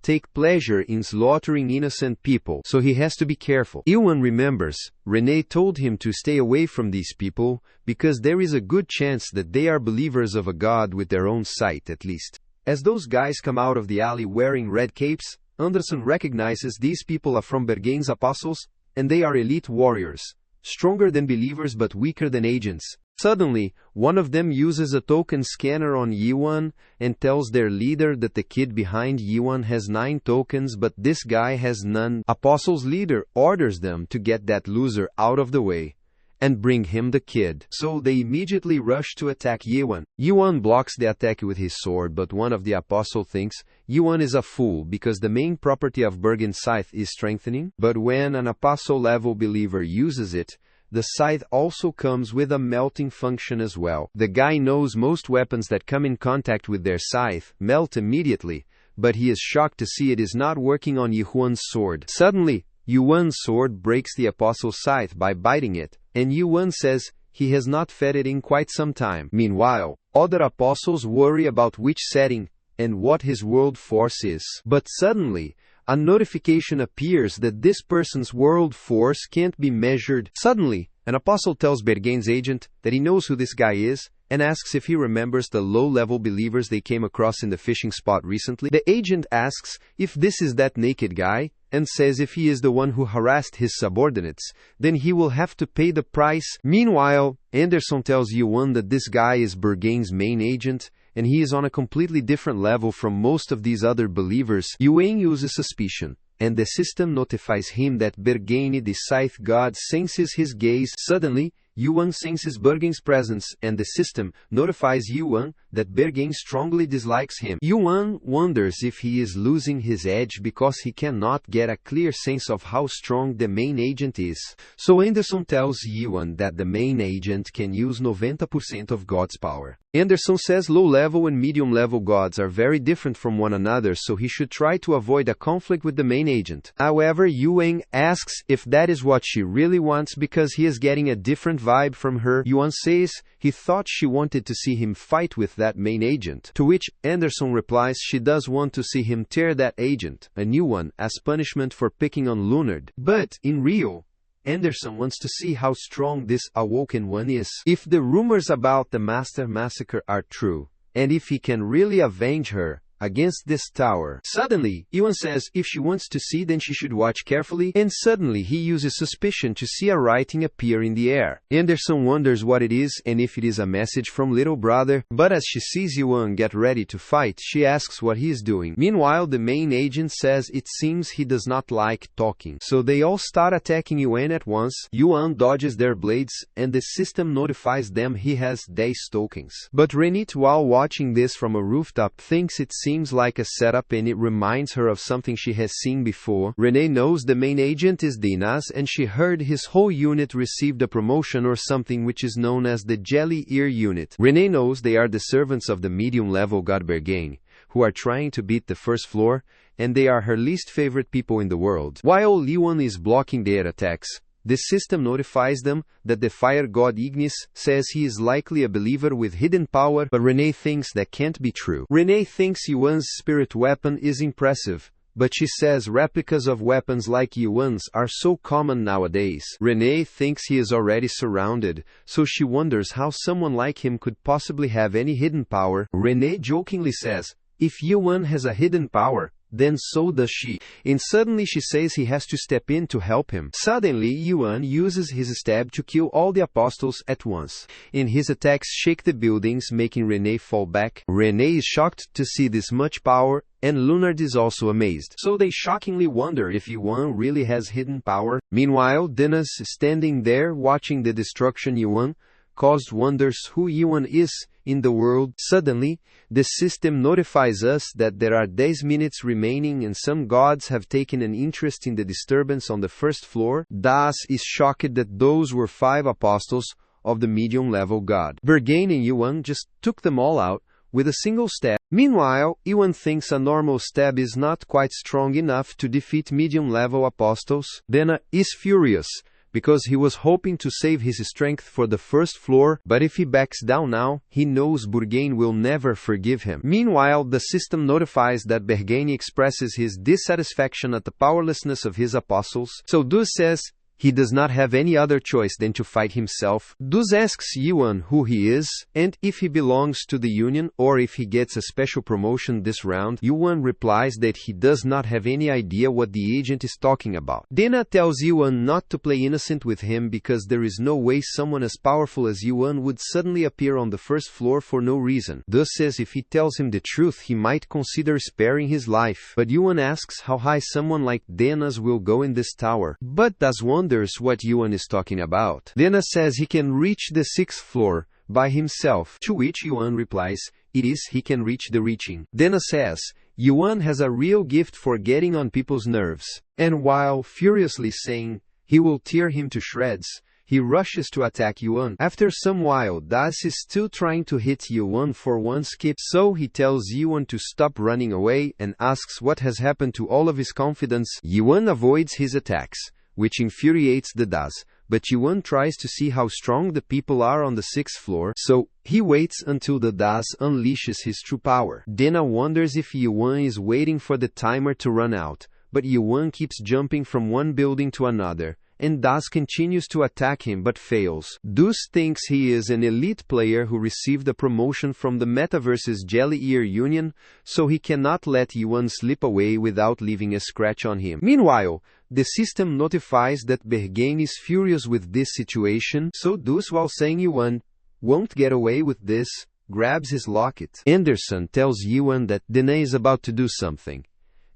S1: take pleasure in slaughtering innocent people, so he has to be careful. Yuan remembers Renee told him to stay away from these people because there is a good chance that they are believers of a god with their own sight at least. As those guys come out of the alley wearing red capes, Anderson recognizes these people are from Bergain's apostles, and they are elite warriors, stronger than believers but weaker than agents. Suddenly, one of them uses a token scanner on Yuan and tells their leader that the kid behind Yuan has 9 tokens but this guy has none. Apostles' leader orders them to get that loser out of the way and bring him the kid. So they immediately rush to attack Yuan. Yuan blocks the attack with his sword, but one of the apostles thinks Yuan is a fool because the main property of Bergen's scythe is strengthening. But when an apostle-level believer uses it, the scythe also comes with a melting function as well. The guy knows most weapons that come in contact with their scythe melt immediately, but he is shocked to see it is not working on Yuan's sword. Suddenly, Yuan's sword breaks the apostle's scythe by biting it, and Yuan says he has not fed it in quite some time. Meanwhile, other apostles worry about which setting and what his world force is. But suddenly, a notification appears that this person's world force can't be measured. Suddenly, an apostle tells Bergain's agent that he knows who this guy is and asks if he remembers the low-level believers they came across in the fishing spot recently. The agent asks if this is that naked guy and says if he is the one who harassed his subordinates, then he will have to pay the price. Meanwhile, Anderson tells Yuan that this guy is Bergain's main agent, and he is on a completely different level from most of these other believers. Yuan uses suspicion, and the system notifies him that Bergain, the scythe god, senses his gaze. Suddenly, Yuan senses Bergain's presence, and the system notifies Yuan that Bergain strongly dislikes him. Yuan wonders if he is losing his edge because he cannot get a clear sense of how strong the main agent is. So Anderson tells Yuan that the main agent can use 90% of God's power. Anderson says low-level and medium-level gods are very different from one another, so he should try to avoid a conflict with the main agent. However, Yuan asks if that is what she really wants because he is getting a different vibe from her. Yuan says he thought she wanted to see him fight with that main agent, to which Anderson replies she does want to see him tear that agent, a new one, as punishment for picking on Lunard. But, in real, Anderson wants to see how strong this awoken one is. If the rumors about the Master Massacre are true, and if he can really avenge her against this tower. Suddenly, Yuan says if she wants to see, then she should watch carefully, and suddenly he uses suspicion to see a writing appear in the air. Anderson wonders what it is and if it is a message from little brother, but as she sees Yuan get ready to fight, she asks what he is doing. Meanwhile, the main agent says it seems he does not like talking, so they all start attacking Yuan at once. Yuan dodges their blades, and the system notifies them he has 10 tokens. But Renit, while watching this from a rooftop, thinks it seems like a setup and it reminds her of something she has seen before. Renee knows the main agent is Dinas, and she heard his whole unit received a promotion or something which is known as the Jelly Ear Unit. Renee knows they are the servants of the medium-level god Bergain, who are trying to beat the first floor, and they are her least favorite people in the world. While Yuan is blocking their attacks, the system notifies them that the fire god Ignis says he is likely a believer with hidden power, but Renee thinks that can't be true. Renee thinks Yuan's spirit weapon is impressive, but she says replicas of weapons like Yuan's are so common nowadays. Renee thinks he is already surrounded, so she wonders how someone like him could possibly have any hidden power. Renee jokingly says, if Yuan has a hidden power, then so does she. And suddenly she says he has to step in to help him. Suddenly, Yuan uses his stab to kill all the apostles at once. And his attacks shake the buildings, making Renee fall back. Renee is shocked to see this much power and Leonard is also amazed. So they shockingly wonder if Yuan really has hidden power. Meanwhile, Dennis, standing there watching the destruction Yuan caused, wonders who Yuan is in the world. Suddenly, the system notifies us that there are 10 minutes remaining and some gods have taken an interest in the disturbance on the first floor. Das is shocked that those were 5 apostles of the medium-level god. Bergane and Yuan just took them all out with a single stab. Meanwhile, Yuan thinks a normal stab is not quite strong enough to defeat medium-level apostles. Dena is furious, because he was hoping to save his strength for the first floor, but if he backs down now, he knows Bergane will never forgive him. Meanwhile, the system notifies that Bergane expresses his dissatisfaction at the powerlessness of his apostles, so Dus says he does not have any other choice than to fight himself. Dus asks Yuan who he is, and if he belongs to the Union, or if he gets a special promotion this round. Yuan replies that he does not have any idea what the agent is talking about. Dena tells Yuan not to play innocent with him because there is no way someone as powerful as Yuan would suddenly appear on the first floor for no reason. Dus says if he tells him the truth he might consider sparing his life, but Yuan asks how high someone like Dena's will go in this tower. But Das wonders what Yuan is talking about. Dena says he can reach the 6th floor by himself, to which Yuan replies, it is he can reach the reaching. Dena says, Yuan has a real gift for getting on people's nerves, and while furiously saying he will tear him to shreds, he rushes to attack Yuan. After some while, Das is still trying to hit Yuan for one skip, so he tells Yuan to stop running away and asks what has happened to all of his confidence. Yuan avoids his attacks, which infuriates the Das, but Yuan tries to see how strong the people are on the 6th floor, so he waits until the Das unleashes his true power. Dena wonders if Yuan is waiting for the timer to run out, but Yuan keeps jumping from one building to another, and Das continues to attack him but fails. Dus thinks he is an elite player who received a promotion from the Metaverse's Jelly Ear Union, so he cannot let Yuan slip away without leaving a scratch on him. Meanwhile, the system notifies that Bergane is furious with this situation, so Dus, while saying Yuan won't get away with this, grabs his locket. Anderson tells Yuan that Dena is about to do something,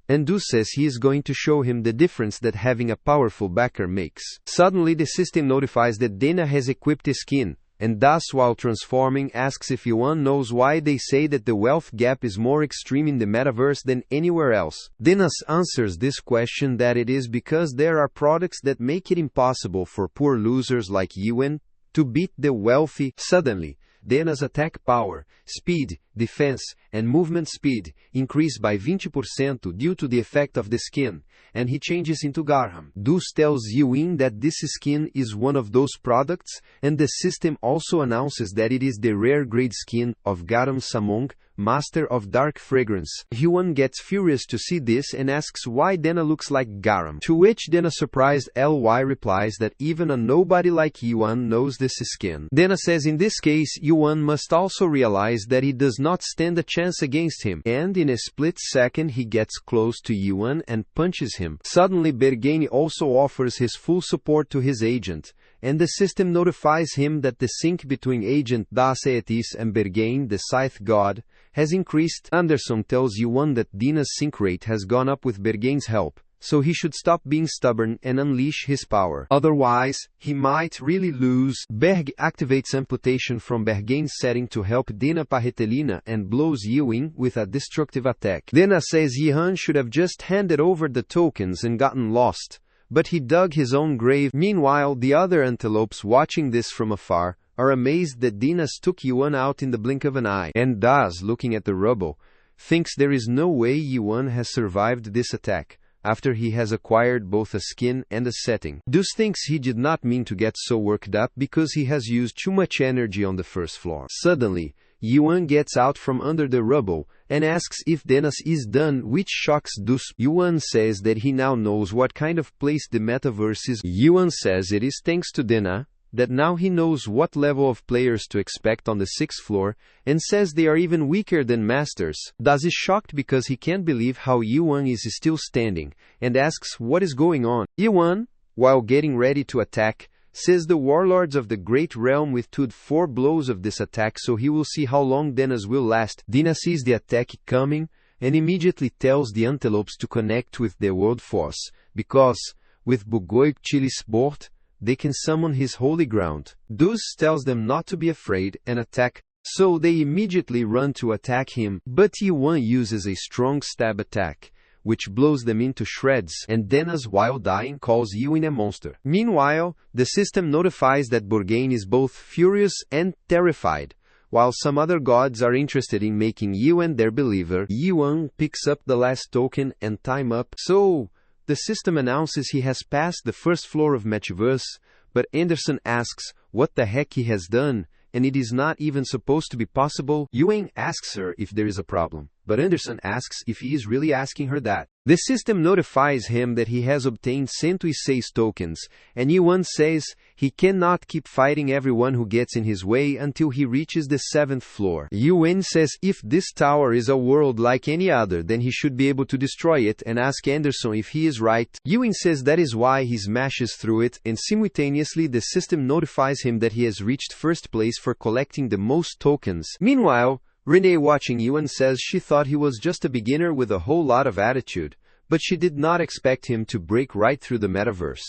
S1: and Dus says he is going to show him the difference that having a powerful backer makes. Suddenly the system notifies that Dena has equipped his skin, and Das, while transforming, asks if Yuan knows why they say that the wealth gap is more extreme in the metaverse than anywhere else. Denas answers this question that it is because there are products that make it impossible for poor losers like Yuan to beat the wealthy. Suddenly, Dena's attack power, speed, defense, and movement speed increase by 20% due to the effect of the skin, and he changes into Garham. Dus tells Yuan that this skin is one of those products, and the system also announces that it is the rare grade skin of Garam Samong, master of dark fragrance. Yuan gets furious to see this and asks why Dena looks like Garam, to which Dena, surprised Ly, replies that even a nobody like Yuan knows this skin. Dena says in this case Yuan must also realize that he does not stand a chance against him, and in a split second he gets close to Yuan and punches him. Suddenly Bergane also offers his full support to his agent, and the system notifies him that the sync between Agent Das Aetis and Bergane, the Scythe God, has increased. Anderson tells Yuan that Dena's sync rate has gone up with Bergane's help, so he should stop being stubborn and unleash his power. Otherwise, he might really lose. Berg activates amputation from Bergane's setting to help Dena Parretelina and blows Yuan with a destructive attack. Dena says Yuan should have just handed over the tokens and gotten lost, but he dug his own grave. Meanwhile, the other antelopes watching this from afar are amazed that Denas took Yuan out in the blink of an eye, and Das, looking at the rubble, thinks there is no way Yuan has survived this attack after he has acquired both a skin and a setting. Dus thinks he did not mean to get so worked up because he has used too much energy on the first floor. Suddenly, Yuan gets out from under the rubble and asks if Denas is done, which shocks Dus. Yuan says that he now knows what kind of place the metaverse is. Yuan says it is thanks to Dena that now he knows what level of players to expect on the 6th floor, and says they are even weaker than masters. Das is shocked because he can't believe how Yuan is still standing, and asks what is going on. Yuan, while getting ready to attack, says the warlords of the great realm withstood 4 blows of this attack, so he will see how long Dena's will last. Dena sees the attack coming and immediately tells the antelopes to connect with their world force, because, with Bugoy Chilis Bort, they can summon his holy ground. Dus tells them not to be afraid and attack, so they immediately run to attack him, but Yuan uses a strong stab attack, which blows them into shreds, and Denas, while dying, calls Yuan a monster. Meanwhile, the system notifies that Burgain is both furious and terrified. While some other gods are interested in making Yuan their believer, Yuan picks up the last token and time up, so the system announces he has passed the first floor of Metaverse, but Anderson asks what the heck he has done, and it is not even supposed to be possible. Yuan asks her if there is a problem, but Anderson asks if he is really asking her that. The system notifies him that he has obtained 106 tokens, and Yuan says he cannot keep fighting everyone who gets in his way until he reaches the 7th floor. Yuan says if this tower is a world like any other, then he should be able to destroy it, and asks Anderson if he is right. Yuan says that is why he smashes through it, and simultaneously the system notifies him that he has reached first place for collecting the most tokens. Meanwhile, Renee, watching Yuan, says she thought he was just a beginner with a whole lot of attitude, but she did not expect him to break right through the metaverse.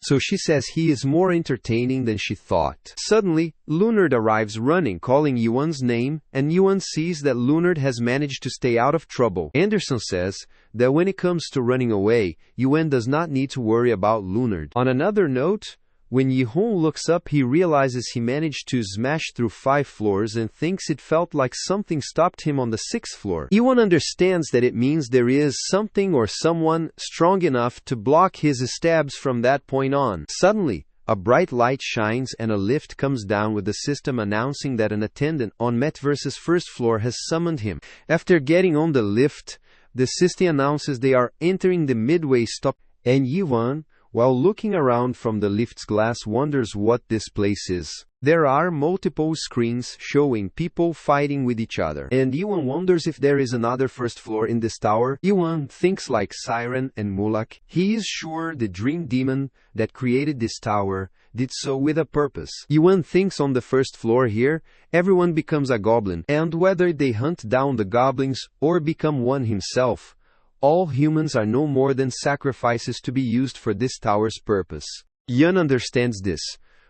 S1: So she says he is more entertaining than she thought. Suddenly, Lunard arrives running, calling Yuan's name, and Yuan sees that Lunard has managed to stay out of trouble. Anderson says that when it comes to running away, Yuan does not need to worry about Lunard. On another note, when Yihon looks up, he realizes he managed to smash through 5 floors and thinks it felt like something stopped him on the 6th floor. Yuan understands that it means there is something or someone strong enough to block his stabs from that point on. Suddenly, a bright light shines and a lift comes down with the system announcing that an attendant on Metaverse's first floor has summoned him. After getting on the lift, the system announces they are entering the midway stop, and Yuan, while looking around from the lift's glass, wonders what this place is. There are multiple screens showing people fighting with each other, and Yuan wonders if there is another first floor in this tower. Yuan thinks like Siren and Mulak. He is sure the dream demon that created this tower did so with a purpose. Yuan thinks on the first floor here, everyone becomes a goblin, and whether they hunt down the goblins or become one himself, all humans are no more than sacrifices to be used for this tower's purpose. Yuan understands this,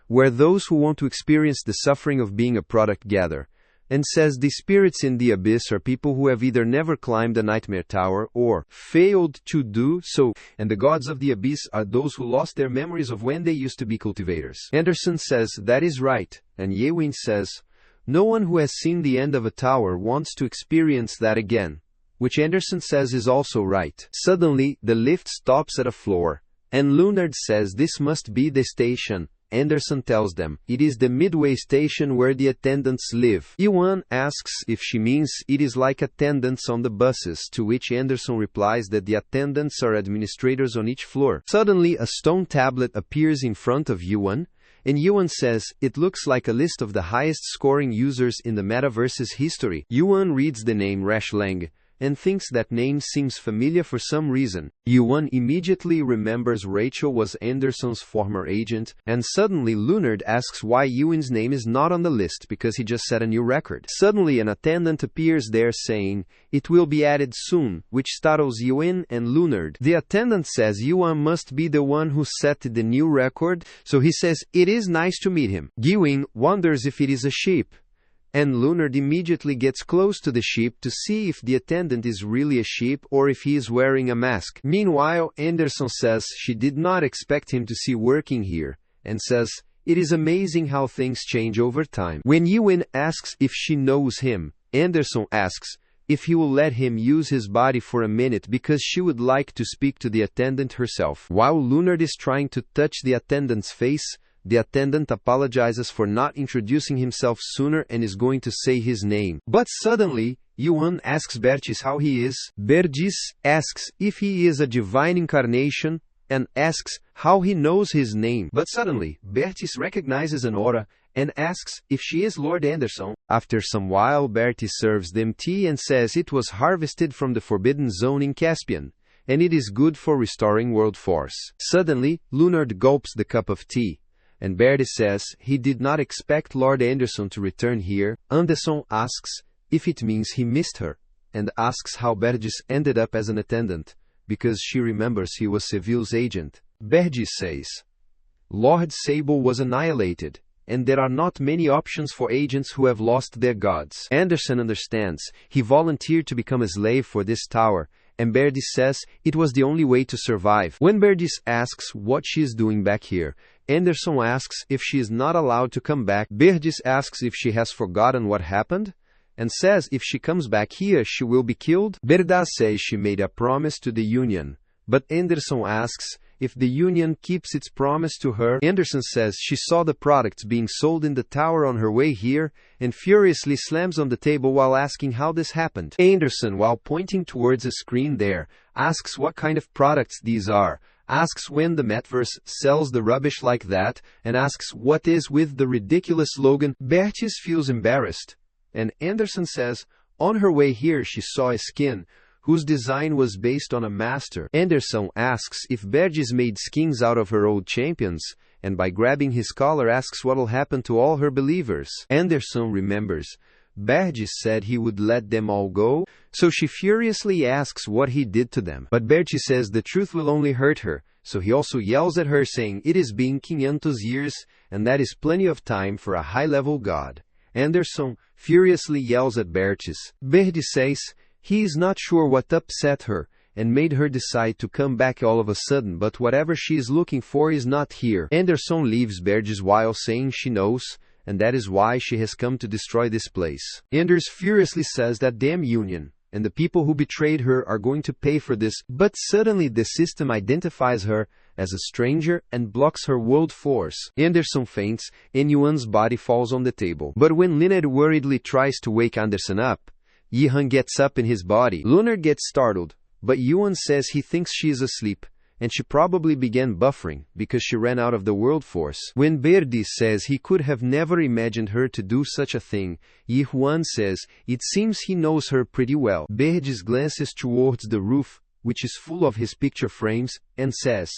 S1: where those who want to experience the suffering of being a product gather, and says the spirits in the abyss are people who have either never climbed a nightmare tower or failed to do so, and the gods of the abyss are those who lost their memories of when they used to be cultivators. Anderson says that is right, and Yewin says, no one who has seen the end of a tower wants to experience that again, which Anderson says is also right. Suddenly, the lift stops at a floor, and Lunard says this must be the station. Anderson tells them it is the midway station where the attendants live. Yuan asks if she means it is like attendants on the buses, to which Anderson replies that the attendants are administrators on each floor. Suddenly, a stone tablet appears in front of Yuan, and Yuan says it looks like a list of the highest scoring users in the metaverse's history. Yuan reads the name Rashlang, and thinks that name seems familiar for some reason. Yuan immediately remembers Rachel was Anderson's former agent, and suddenly Lunard asks why Yuan's name is not on the list because he just set a new record. Suddenly an attendant appears there saying, it will be added soon, which startles Yuan and Lunard. The attendant says Yuan must be the one who set the new record, so he says it is nice to meet him. Yuan wonders if it is a sheep, and Lunard immediately gets close to the sheep to see if the attendant is really a sheep or if he is wearing a mask. Meanwhile, Anderson says she did not expect him to see working here, and says, it is amazing how things change over time. When Yuan asks if she knows him, Anderson asks if he will let him use his body for a minute because she would like to speak to the attendant herself. While Lunard is trying to touch the attendant's face, the attendant apologizes for not introducing himself sooner and is going to say his name. But suddenly, Yuan asks Bertis how he is. Bertis asks if he is a divine incarnation and asks how he knows his name. But suddenly, Bertis recognizes an aura and asks if she is Lord Anderson. After some while, Bertis serves them tea and says it was harvested from the Forbidden Zone in Caspian, and it is good for restoring world force. Suddenly, Lunard gulps the cup of tea, and Bertis says he did not expect Lord Anderson to return here. Anderson asks if it means he missed her, and asks how Bergis ended up as an attendant, because she remembers he was Seville's agent. Bergis says, Lord Sable was annihilated, and there are not many options for agents who have lost their gods. Anderson understands. He volunteered to become a slave for this tower, and Bergis says it was the only way to survive. When Bergis asks what she is doing back here, Anderson asks if she is not allowed to come back. Bergis asks if she has forgotten what happened, and says if she comes back here she will be killed. Bergis says she made a promise to the Union, but Anderson asks if the Union keeps its promise to her. Anderson says she saw the products being sold in the tower on her way here, and furiously slams on the table while asking how this happened. Anderson, while pointing towards a screen there, asks what kind of products these are, asks when the Metaverse sells the rubbish like that, and asks what is with the ridiculous slogan. Bergis feels embarrassed, and Anderson says on her way here she saw a skin whose design was based on a master. Anderson asks if Bergis made skins out of her old champions, and by grabbing his collar asks what will happen to all her believers. Anderson remembers Bergis said he would let them all go, so she furiously asks what he did to them. But Bergis says the truth will only hurt her, so he also yells at her saying it has been 500 years, and that is plenty of time for a high-level god. Anderson furiously yells at Bergis. Bergis says he is not sure what upset her and made her decide to come back all of a sudden, but whatever she is looking for is not here. Anderson leaves Bergis while saying she knows, and that is why she has come to destroy this place. Anders furiously says that damn Union and the people who betrayed her are going to pay for this, but suddenly the system identifies her as a stranger and blocks her world force. Anderson faints and Yuan's body falls on the table. But when Leonard worriedly tries to wake Anderson up, Yihan gets up in his body. Leonard gets startled, but Yuan says he thinks she is asleep, and she probably began buffering because she ran out of the world force. When Bergis says he could have never imagined her to do such a thing, Yuan says it seems he knows her pretty well. Bergis glances towards the roof, which is full of his picture frames, and says,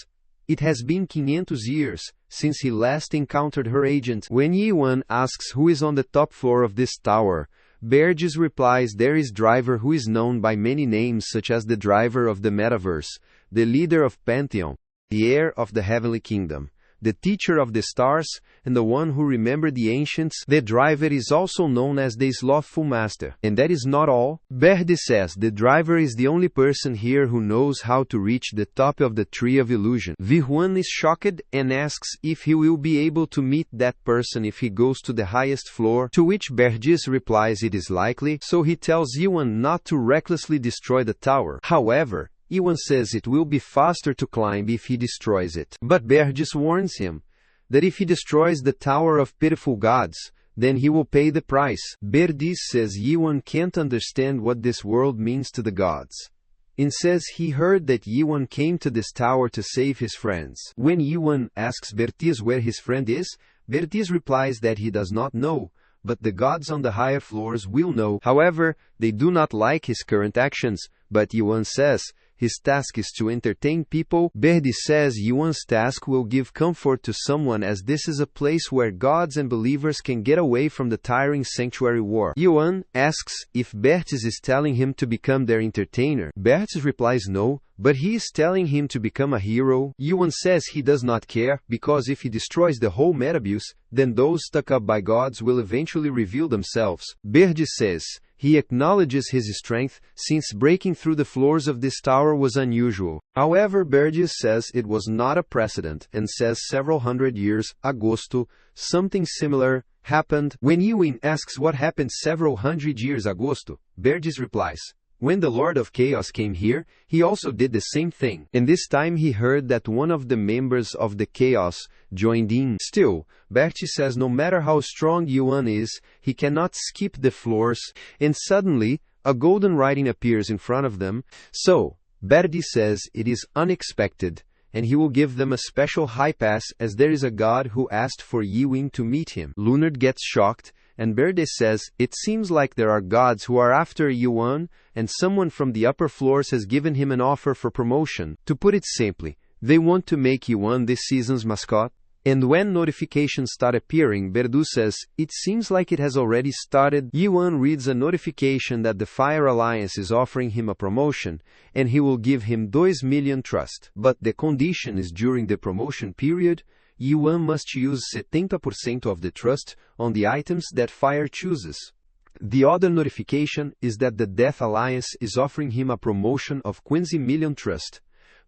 S1: it has been 500 years since he last encountered her agent. When Yuan asks who is on the top floor of this tower, Bergis replies there is Driver, who is known by many names such as the Driver of the Metaverse, the Leader of Pantheon, the Heir of the Heavenly Kingdom, the Teacher of the Stars, and the one who remembered the ancients. The Driver is also known as the Slothful Master. And that is not all. Bergis says the Driver is the only person here who knows how to reach the top of the Tree of Illusion. Yuan is shocked and asks if he will be able to meet that person if he goes to the highest floor, to which Bergis replies it is likely, so he tells Yuan not to recklessly destroy the tower. However, Yuan says it will be faster to climb if he destroys it. But Bergis warns him that if he destroys the Tower of Pitiful Gods, then he will pay the price. Bergis says Yuan can't understand what this world means to the gods, and says he heard that Yuan came to this tower to save his friends. When Yuan asks Bergis where his friend is, Bergis replies that he does not know, but the gods on the higher floors will know. However, they do not like his current actions, but Yuan says his task is to entertain people. Bergis says Yuan's task will give comfort to someone, as this is a place where gods and believers can get away from the tiring sanctuary war. Yuan asks if Bergis is telling him to become their entertainer. Bergis replies no, but he is telling him to become a hero. Yuan says he does not care, because if he destroys the whole Metabuse, then those stuck up by gods will eventually reveal themselves. Bergis says he acknowledges his strength, since breaking through the floors of this tower was unusual. However, Bergis says it was not a precedent, and says several hundred years, agosto, something similar happened. When Yuan asks what happened several hundred years agosto, Bergis replies, when the Lord of Chaos came here, he also did the same thing. And this time he heard that one of the members of the Chaos joined in. Still, Bergis says no matter how strong Yuan is, he cannot skip the floors, and suddenly, a golden writing appears in front of them. So, Bergis says it is unexpected, and he will give them a special high pass, as there is a god who asked for Yuan to meet him. Leonard gets shocked, and Bergis says it seems like there are gods who are after Yuan, and someone from the upper floors has given him an offer for promotion. To put it simply, they want to make Yuan this season's mascot. And when notifications start appearing, Berdu says, "It seems like it has already started." Yuan reads a notification that the Fire Alliance is offering him a promotion, and he will give him 2 million trust. But the condition is during the promotion period, Yuan must use 70% of the trust on the items that Fire chooses. The other notification is that the Death Alliance is offering him a promotion of 20 million trust.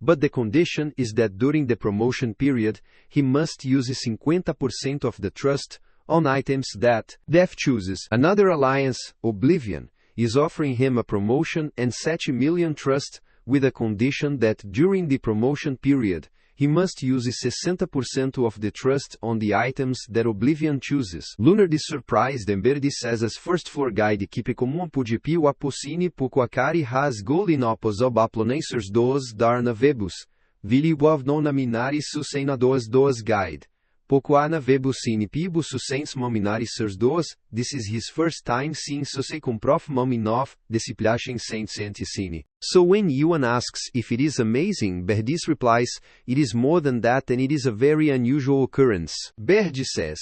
S1: But the condition is that during the promotion period, he must use 50% of the trust on items that Death chooses. Another alliance, Oblivion, is offering him a promotion and 7 million trust with a condition that during the promotion period, he must use 60% of the trust on the items that Oblivion chooses. Lunard is surprised and Berdi says as first floor guide que comum pudipi o apocine puco akari has golinopos obaplonensers dos darna vebus, vili non naminari susena dos guide. Pocoana vebusine pibu susens mominarisers dos, this is his first time seeing susei com prof mominov, disciplachem sentisine. So when Yuan asks if it is amazing, Berdis replies, "It is more than that and it is a very unusual occurrence." Berdi says,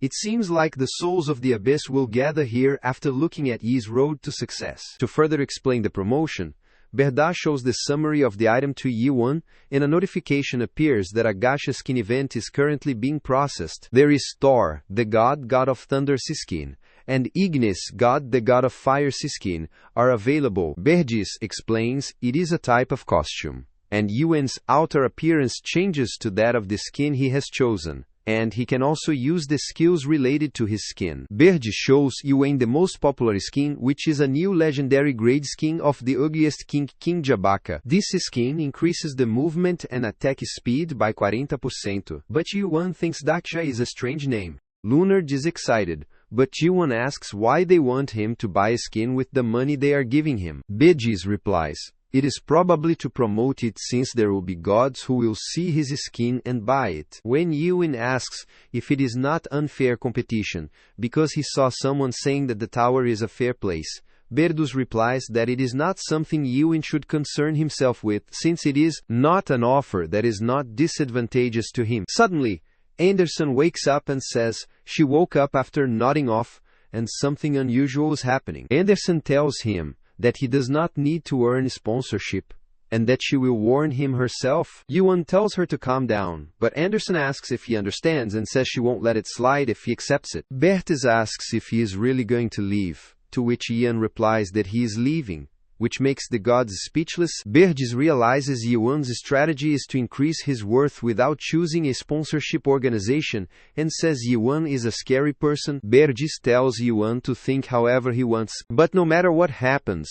S1: "It seems like the souls of the abyss will gather here after looking at Yi's road to success." To further explain the promotion, Berda shows the summary of the item to Yuan, and a notification appears that a gacha skin event is currently being processed. There is Thor, the god of thunder skin, and Ignis, the god of fire skin, are available. Berdis explains it is a type of costume, and Yuan's outer appearance changes to that of the skin he has chosen, and he can also use the skills related to his skin. Berdi shows Yuan the most popular skin, which is a new legendary grade skin of the ugliest king, King Jabaka. This skin increases the movement and attack speed by 40%, but Yuan thinks Daksha is a strange name. Lunard is excited, but Yuan asks why they want him to buy a skin with the money they are giving him. Berdis replies, "It is probably to promote it since there will be gods who will see his skin and buy it." When Yuan asks if it is not unfair competition, because he saw someone saying that the tower is a fair place, Berdus replies that it is not something Yuan should concern himself with, since it is not an offer that is not disadvantageous to him. Suddenly, Anderson wakes up and says she woke up after nodding off, and something unusual is happening. Anderson tells him that he does not need to earn sponsorship, and that she will warn him herself. Yuan tells her to calm down, but Anderson asks if he understands and says she won't let it slide if he accepts it. Bertis asks if he is really going to leave, to which Yuan replies that he is leaving, which makes the gods speechless. Berdis realizes Yuan's strategy is to increase his worth without choosing a sponsorship organization, and says Yuan is a scary person. Berdis tells Yuan to think however he wants, but no matter what happens,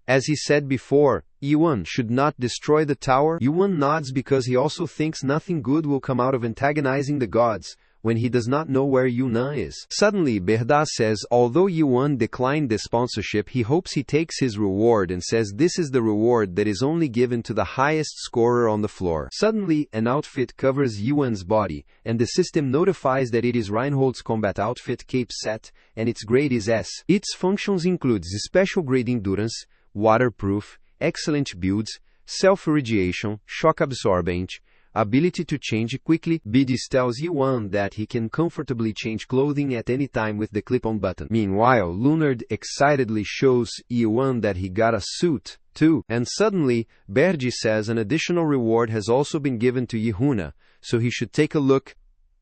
S1: as he said before, Yuan should not destroy the tower. Yuan nods because he also thinks nothing good will come out of antagonizing the gods, when he does not know where Yuan is. Suddenly, Berda says although Yuan declined the sponsorship, he hopes he takes his reward and says this is the reward that is only given to the highest scorer on the floor. Suddenly, an outfit covers Yuan's body, and the system notifies that it is Reinhold's combat outfit Cape Set, and its grade is S. Its functions include special grade endurance, waterproof, excellent builds, self-irradiation, shock absorbent, ability to change quickly. Berdis tells Yuan that he can comfortably change clothing at any time with the clip-on button. Meanwhile, Lunard excitedly shows Yuan that he got a suit, too. And suddenly, Berdi says an additional reward has also been given to Yihuna, so he should take a look.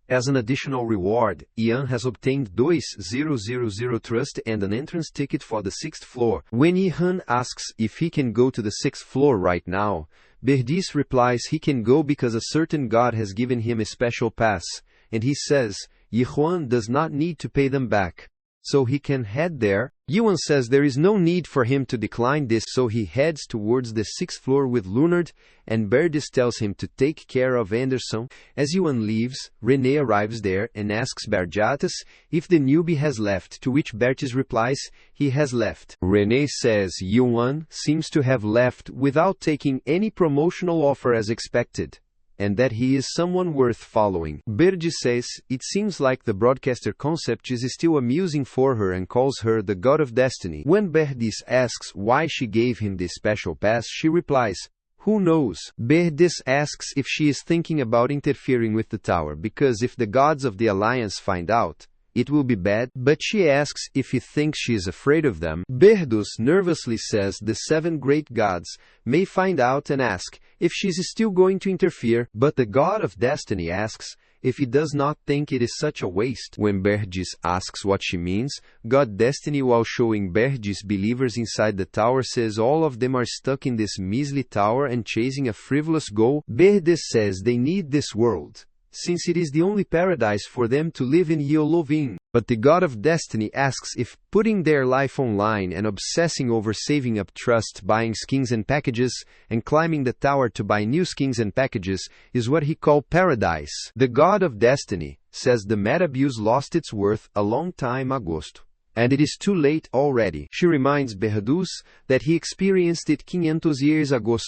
S1: As an additional reward, Ian has obtained 2000 trust and an entrance ticket for the 6th floor. When Ihan asks if he can go to the 6th floor right now, Berdis replies he can go because a certain god has given him a special pass, and he says Yuan does not need to pay them back, so he can head there. Yuan says there is no need for him to decline this, so he heads towards the 6th floor with Lunard, and Berdis tells him to take care of Anderson. As Yuan leaves, Renee arrives there and asks Berjatas if the newbie has left, to which Bertis replies he has left. Renee says Yuan seems to have left without taking any promotional offer as expected, and that he is someone worth following. Berdis says it seems like the broadcaster concept is still amusing for her and calls her the god of destiny. When Berdis asks why she gave him this special pass, she replies, Who knows? Berdis asks if she is thinking about interfering with the tower, because if the gods of the alliance find out, it will be bad, but she asks if he thinks she is afraid of them. Berdus nervously says the 7 great gods may find out and ask if she's still going to interfere, but the god of destiny asks if he does not think it is such a waste. When Berdis asks what she means, God Destiny, while showing Berdis believers inside the tower, says all of them are stuck in this measly tower and chasing a frivolous goal. Berdis says they need this world, since it is the only paradise for them to live in. Yolovin. But the God of Destiny asks if putting their life online and obsessing over saving up trust, buying skins and packages, and climbing the tower to buy new skins and packages is what he called paradise. The God of Destiny says the metabuse lost its worth a long time ago, and it is too late already. She reminds Berdus that he experienced it 500 years ago.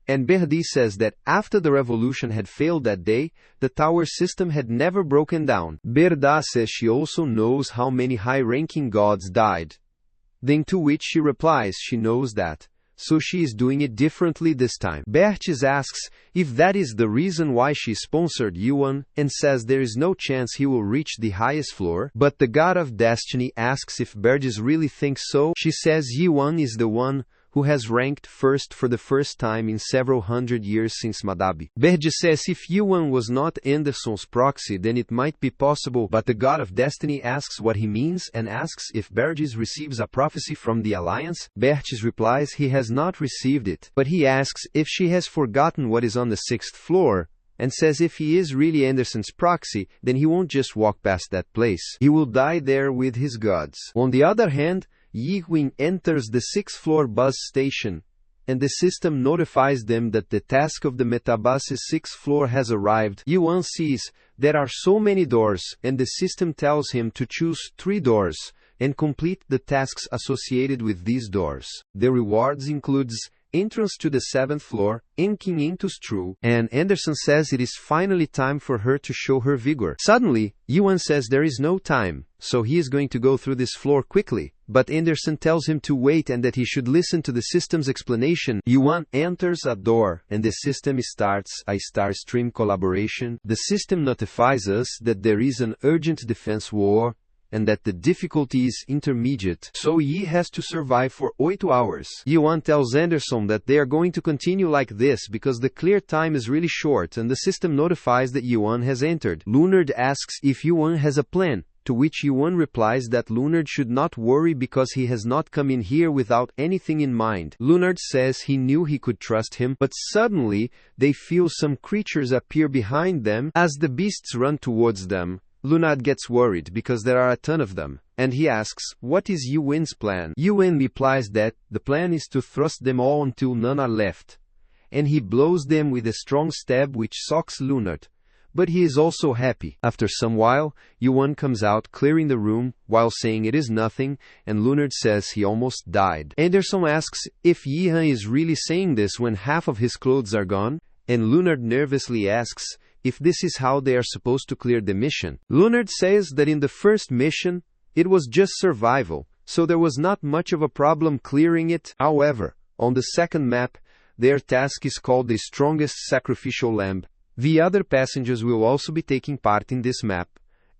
S1: And Berdis says that after the revolution had failed that day, the tower system had never broken down. Berdis says she also knows how many high-ranking gods died. Then to which she replies she knows that, so she is doing it differently this time. Berdis asks if that is the reason why she sponsored Yuan, and says there is no chance he will reach the highest floor. But the God of Destiny asks if Berdis really thinks so. She says Yuan is the one who has ranked first for the first time in several hundred years since Madabi. Berdis says if Yuan was not Anderson's proxy, then it might be possible, but the God of Destiny asks what he means and asks if Berdis receives a prophecy from the Alliance. Berdis replies he has not received it, but he asks if she has forgotten what is on the 6th floor, and says if he is really Anderson's proxy, then he won't just walk past that place. He will die there with his gods. On the other hand, Yi-Wing enters the 6th floor bus station, and the system notifies them that the task of the Metabus's 6th floor has arrived. Yuan sees there are so many doors, and the system tells him to choose 3 doors and complete the tasks associated with these doors. The rewards includes entrance to the 7th floor, inking into True, and Anderson says it is finally time for her to show her vigor. Suddenly, Yuan says there is no time, so he is going to go through this floor quickly, but Anderson tells him to wait and that he should listen to the system's explanation. Yuan enters a door, and the system starts a Starstream collaboration. The system notifies us that there is an urgent defense war, and that the difficulty is intermediate, so Yi has to survive for 8 hours. Yuan tells Anderson that they are going to continue like this because the clear time is really short, and the system notifies that Yuan has entered. Lunard asks if Yuan has a plan, to which Yuan replies that Lunard should not worry because he has not come in here without anything in mind. Lunard says he knew he could trust him, but suddenly they feel some creatures appear behind them. As the beasts run towards them, Lunard gets worried because there are a ton of them, and he asks, what is Yuan's plan? Yuan replies that the plan is to thrust them all until none are left, and he blows them with a strong stab which shocks Lunard. But he is also happy. After some while, Yuan comes out clearing the room, while saying it is nothing, and Lunard says he almost died. Anderson asks if Yihan is really saying this when half of his clothes are gone, and Lunard nervously asks if this is how they are supposed to clear the mission. Lunard says that in the first mission, it was just survival, so there was not much of a problem clearing it. However, on the second map, their task is called the strongest sacrificial lamb. The other passengers will also be taking part in this map,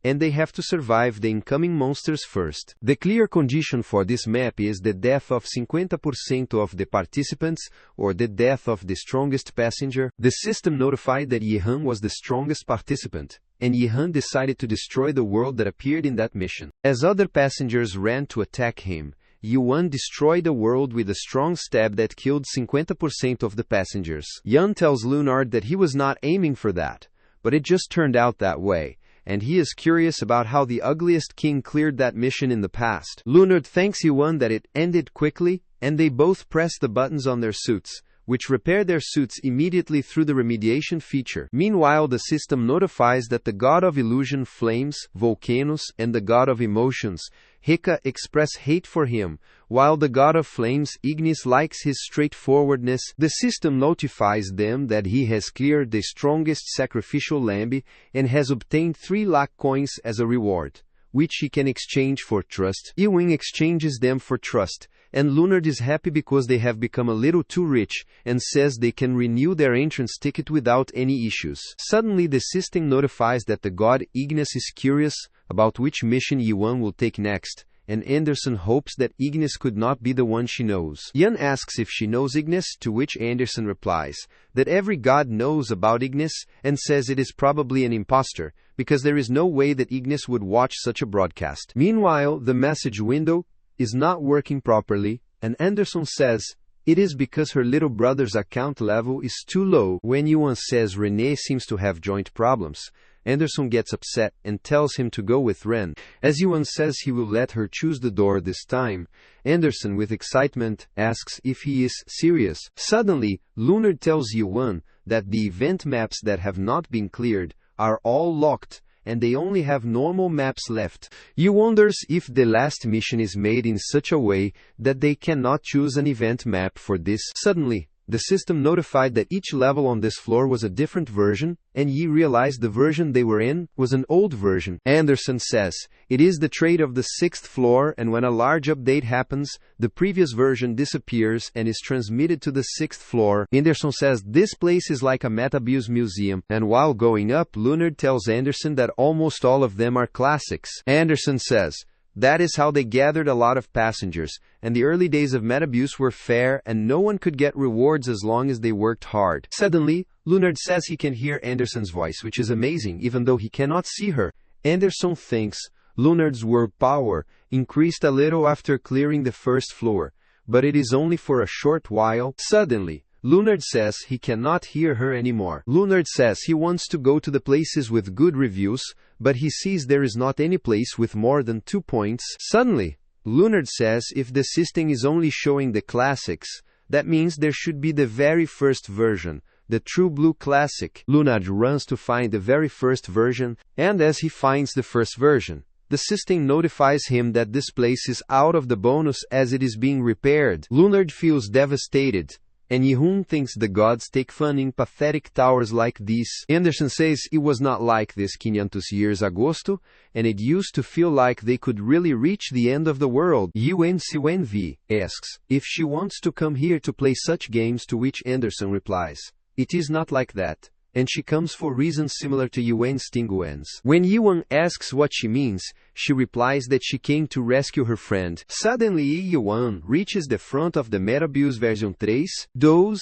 S1: and they have to survive the incoming monsters first. The clear condition for this map is the death of 50% of the participants, or the death of the strongest passenger. The system notified that Yihan was the strongest participant, and Yihan decided to destroy the world that appeared in that mission. As other passengers ran to attack him, Yuan destroyed the world with a strong stab that killed 50% of the passengers. Yuan tells Lunard that he was not aiming for that, but it just turned out that way, and he is curious about how the ugliest king cleared that mission in the past. Lunard thanks Yuan that it ended quickly, and they both press the buttons on their suits, which repair their suits immediately through the remediation feature. Meanwhile, the system notifies that the god of illusion, flames, volcanoes, and the god of emotions, Heka, express hate for him, while the god of flames, Ignis, likes his straightforwardness. The system notifies them that he has cleared the strongest sacrificial lamb and has obtained 3 lakh coins as a reward, which he can exchange for trust. Ewing exchanges them for trust, and Leonard is happy because they have become a little too rich, and says they can renew their entrance ticket without any issues. Suddenly the system notifies that the god Ignis is curious about which mission Yuan will take next, and Anderson hopes that Ignis could not be the one she knows. Yuan asks if she knows Ignis, to which Anderson replies that every god knows about Ignis, and says it is probably an imposter, because there is no way that Ignis would watch such a broadcast. Meanwhile, the message window is not working properly, and Anderson says it is because her little brother's account level is too low. When Yuan says Renee seems to have joint problems, Anderson gets upset and tells him to go with Ren. As Yuan says he will let her choose the door this time, Anderson, with excitement, asks if he is serious. Suddenly, Leonard tells Yuan that the event maps that have not been cleared are all locked, and they only have normal maps left. He wonders if the last mission is made in such a way that they cannot choose an event map for this. Suddenly, the system notified that each level on this floor was a different version, and Yi realized the version they were in was an old version. Anderson says it is the trait of the 6th floor, and when a large update happens, the previous version disappears and is transmitted to the 6th floor. Anderson says this place is like a Metabuse museum, and while going up, Leonard tells Anderson that almost all of them are classics. Anderson says that is how they gathered a lot of passengers, and the early days of Metabuse were fair and no one could get rewards as long as they worked hard. Suddenly, Leonard says he can hear Anderson's voice, which is amazing even though he cannot see her. Anderson thinks Leonard's overpower increased a little after clearing the 1st floor, but it is only for a short while. Suddenly, Leonard says he cannot hear her anymore. Leonard says he wants to go to the places with good reviews, but he sees there is not any place with more than 2 points. Suddenly, Leonard says if the system is only showing the classics, that means there should be the very first version, the True Blue Classic. Leonard runs to find the very first version, and as he finds the first version, the system notifies him that this place is out of the bonus as it is being repaired. Leonard feels devastated, and Yihun thinks the gods take fun in pathetic towers like these. Anderson says it was not like this 500 years agosto, and it used to feel like they could really reach the end of the world. Yuen Siwenvi asks if she wants to come here to play such games, to which Anderson replies, it is not like that, and she comes for reasons similar to Yuen Stinguen's. When Yuan asks what she means, she replies that she came to rescue her friend. Suddenly, Yuan reaches the front of the Metabuse version 3,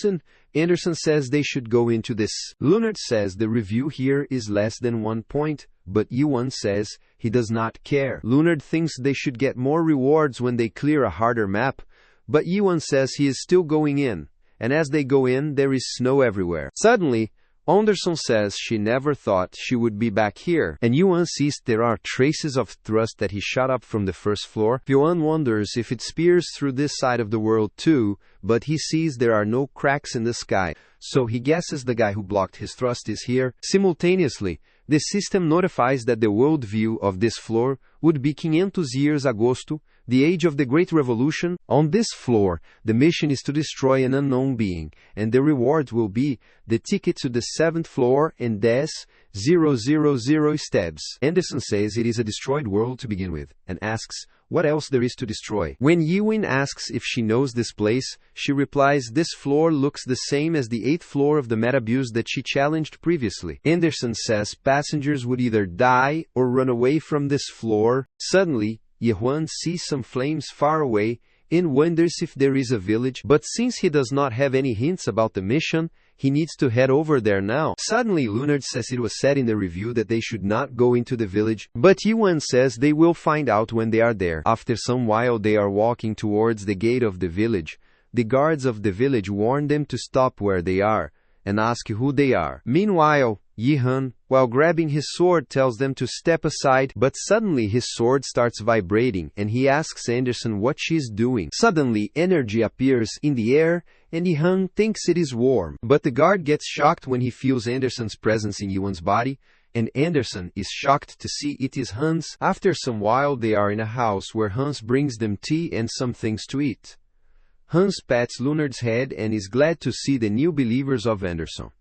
S1: and Anderson says they should go into this. Leonard says the review here is less than 1 point, but Yuan says he does not care. Leonard thinks they should get more rewards when they clear a harder map, but Yuan says he is still going in, and as they go in, there is snow everywhere. Suddenly, Anderson says she never thought she would be back here, and Yuan sees there are traces of thrust that he shot up from the 1st floor. Yuan wonders if it spears through this side of the world too, but he sees there are no cracks in the sky, so he guesses the guy who blocked his thrust is here. Simultaneously, the system notifies that the worldview of this floor would be 500 years agosto, the age of the Great Revolution. On this floor, the mission is to destroy an unknown being, and the reward will be the ticket to the 7th floor and 10,000 steps. Anderson says it is a destroyed world to begin with, and asks what else there is to destroy. When Yewin asks if she knows this place, she replies this floor looks the same as the 8th floor of the Metabuse that she challenged previously. Anderson says passengers would either die or run away from this floor. Suddenly, Yehuan sees some flames far away and wonders if there is a village, but since he does not have any hints about the mission, he needs to head over there now. Suddenly, Leonard says it was said in the review that they should not go into the village, but Yuan says they will find out when they are there. After some while they are walking towards the gate of the village. The guards of the village warn them to stop where they are and ask who they are. Meanwhile, Yihan, while grabbing his sword, tells them to step aside, but suddenly his sword starts vibrating and he asks Anderson what she's doing. Suddenly, energy appears in the air and Yihan thinks it is warm, but the guard gets shocked when he feels Anderson's presence in Yuan's body, and Anderson is shocked to see it is Hans. After some while they are in a house where Hans brings them tea and some things to eat. Hans pats Leonard's head and is glad to see the new believers of Anderson.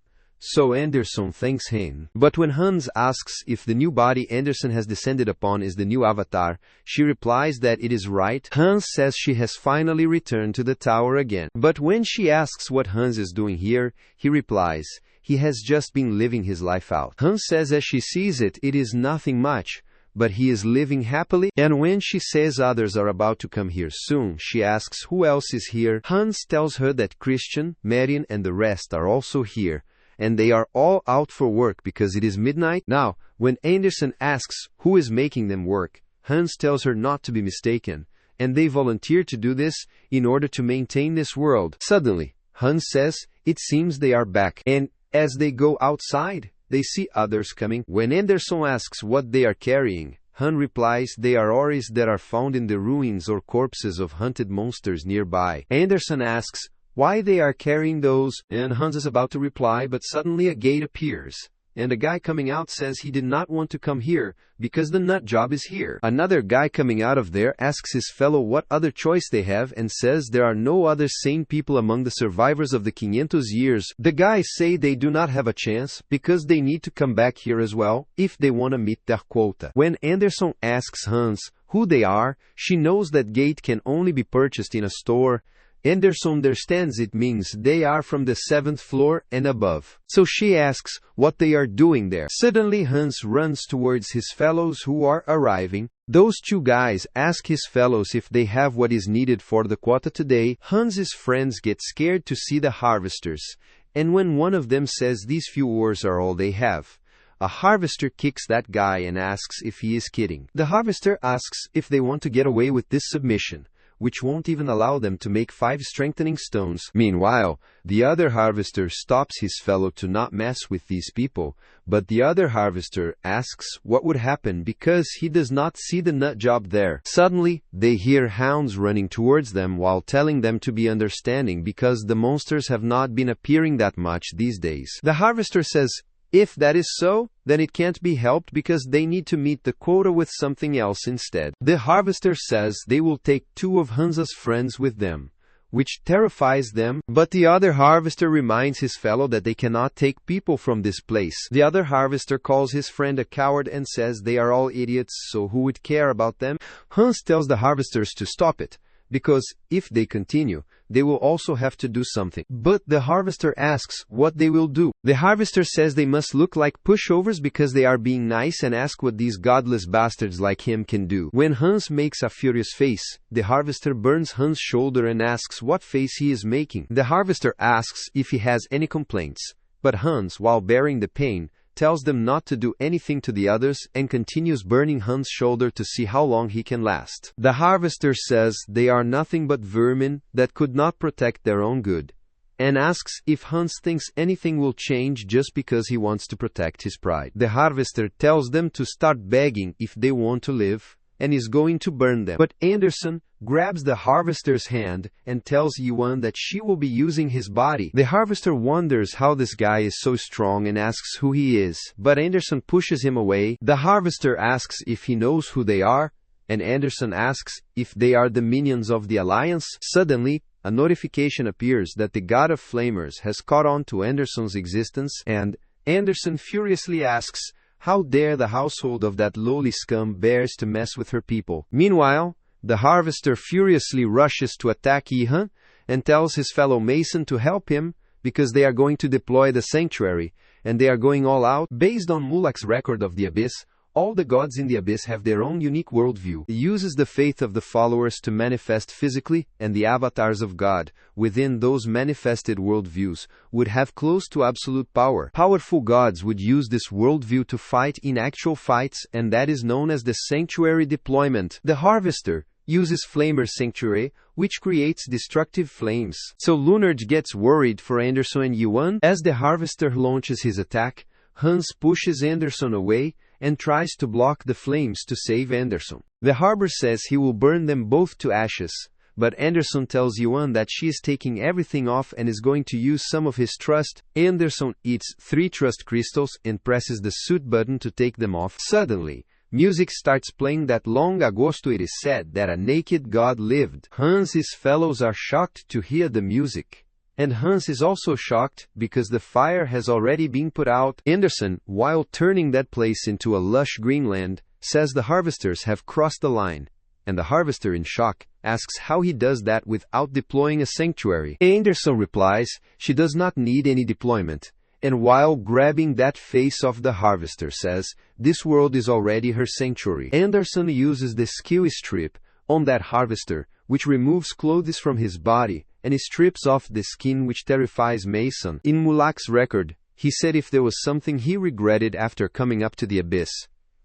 S1: so Anderson thanks him. But when Hans asks if the new body Anderson has descended upon is the new avatar, she replies that it is right. Hans says she has finally returned to the tower again. But when she asks what Hans is doing here, he replies, he has just been living his life out. Hans says as she sees it, it is nothing much, but he is living happily. And when she says others are about to come here soon, she asks who else is here. Hans tells her that Christian, Marian, and the rest are also here, and they are all out for work because it is midnight. Now, when Anderson asks who is making them work, Hans tells her not to be mistaken, and they volunteer to do this in order to maintain this world. Suddenly, Hans says, it seems they are back, and as they go outside, they see others coming. When Anderson asks what they are carrying, Han replies they are oris that are found in the ruins or corpses of hunted monsters nearby. Anderson asks why they are carrying those, and Hans is about to reply, but suddenly a gate appears, and a guy coming out says he did not want to come here because the nut job is here. Another guy coming out of there asks his fellow what other choice they have and says there are no other sane people among the survivors of the 500 years. The guys say they do not have a chance because they need to come back here as well if they want to meet their quota. When Anderson asks Hans who they are, she knows that gate can only be purchased in a store. Anderson understands it means they are from the 7th floor and above. So she asks what they are doing there. Suddenly Hans runs towards his fellows who are arriving. Those two guys ask his fellows if they have what is needed for the quota today. Hans's friends get scared to see the harvesters, and when one of them says these few ores are all they have, a harvester kicks that guy and asks if he is kidding. The harvester asks if they want to get away with this submission, which won't even allow them to make 5 strengthening stones. Meanwhile, the other harvester stops his fellow to not mess with these people, but the other harvester asks what would happen because he does not see the nut job there. Suddenly, they hear hounds running towards them while telling them to be understanding because the monsters have not been appearing that much these days. The harvester says, if that is so, then it can't be helped because they need to meet the quota with something else instead. The harvester says they will take 2 of Hans's friends with them, which terrifies them, but the other harvester reminds his fellow that they cannot take people from this place. The other harvester calls his friend a coward and says they are all idiots, so who would care about them? Hans tells the harvesters to stop it, because if they continue, they will also have to do something. But the harvester asks what they will do. The harvester says they must look like pushovers because they are being nice and ask what these godless bastards like him can do. When Hans makes a furious face, the harvester burns Hans' shoulder and asks what face he is making. The harvester asks if he has any complaints, but Hans, while bearing the pain, tells them not to do anything to the others and continues burning Hans' shoulder to see how long he can last. The harvester says they are nothing but vermin that could not protect their own good, and asks if Hans thinks anything will change just because he wants to protect his pride. The harvester tells them to start begging if they want to live, and is going to burn them. But Anderson grabs the harvester's hand and tells Yuan that she will be using his body. The harvester wonders how this guy is so strong and asks who he is, but Anderson pushes him away. The harvester asks if he knows who they are, and Anderson asks if they are the minions of the Alliance. Suddenly, a notification appears that the God of Flamers has caught on to Anderson's existence, and Anderson furiously asks, how dare the household of that lowly scum bears to mess with her people? Meanwhile, the harvester furiously rushes to attack Ihan and tells his fellow mason to help him because they are going to deploy the sanctuary, and they are going all out. Based on Mulak's record of the Abyss, all the gods in the Abyss have their own unique worldview. He uses the faith of the followers to manifest physically, and the avatars of God, within those manifested worldviews, would have close to absolute power. Powerful gods would use this worldview to fight in actual fights, and that is known as the sanctuary deployment. The harvester uses Flamer Sanctuary, which creates destructive flames. So Lunard gets worried for Anderson and Yuan. As the harvester launches his attack, Hans pushes Anderson away and tries to block the flames to save Anderson. The harbor says he will burn them both to ashes, but Anderson tells Yuan that she is taking everything off and is going to use some of his trust. Anderson eats 3 trust crystals and presses the suit button to take them off. Suddenly, music starts playing that long agosto it is said that a naked god lived. Hans's fellows are shocked to hear the music, And Hans is also shocked, because the fire has already been put out. Anderson, while turning that place into a lush green land, says the harvesters have crossed the line. And the harvester, in shock, asks how he does that without deploying a sanctuary. Anderson replies, she does not need any deployment. And while grabbing that face of the harvester says, this world is already her sanctuary. Anderson uses the skill strip on that harvester, which removes clothes from his body, and strips off the skin, which terrifies Mason. In Mulak's record, he said if there was something he regretted after coming up to the abyss,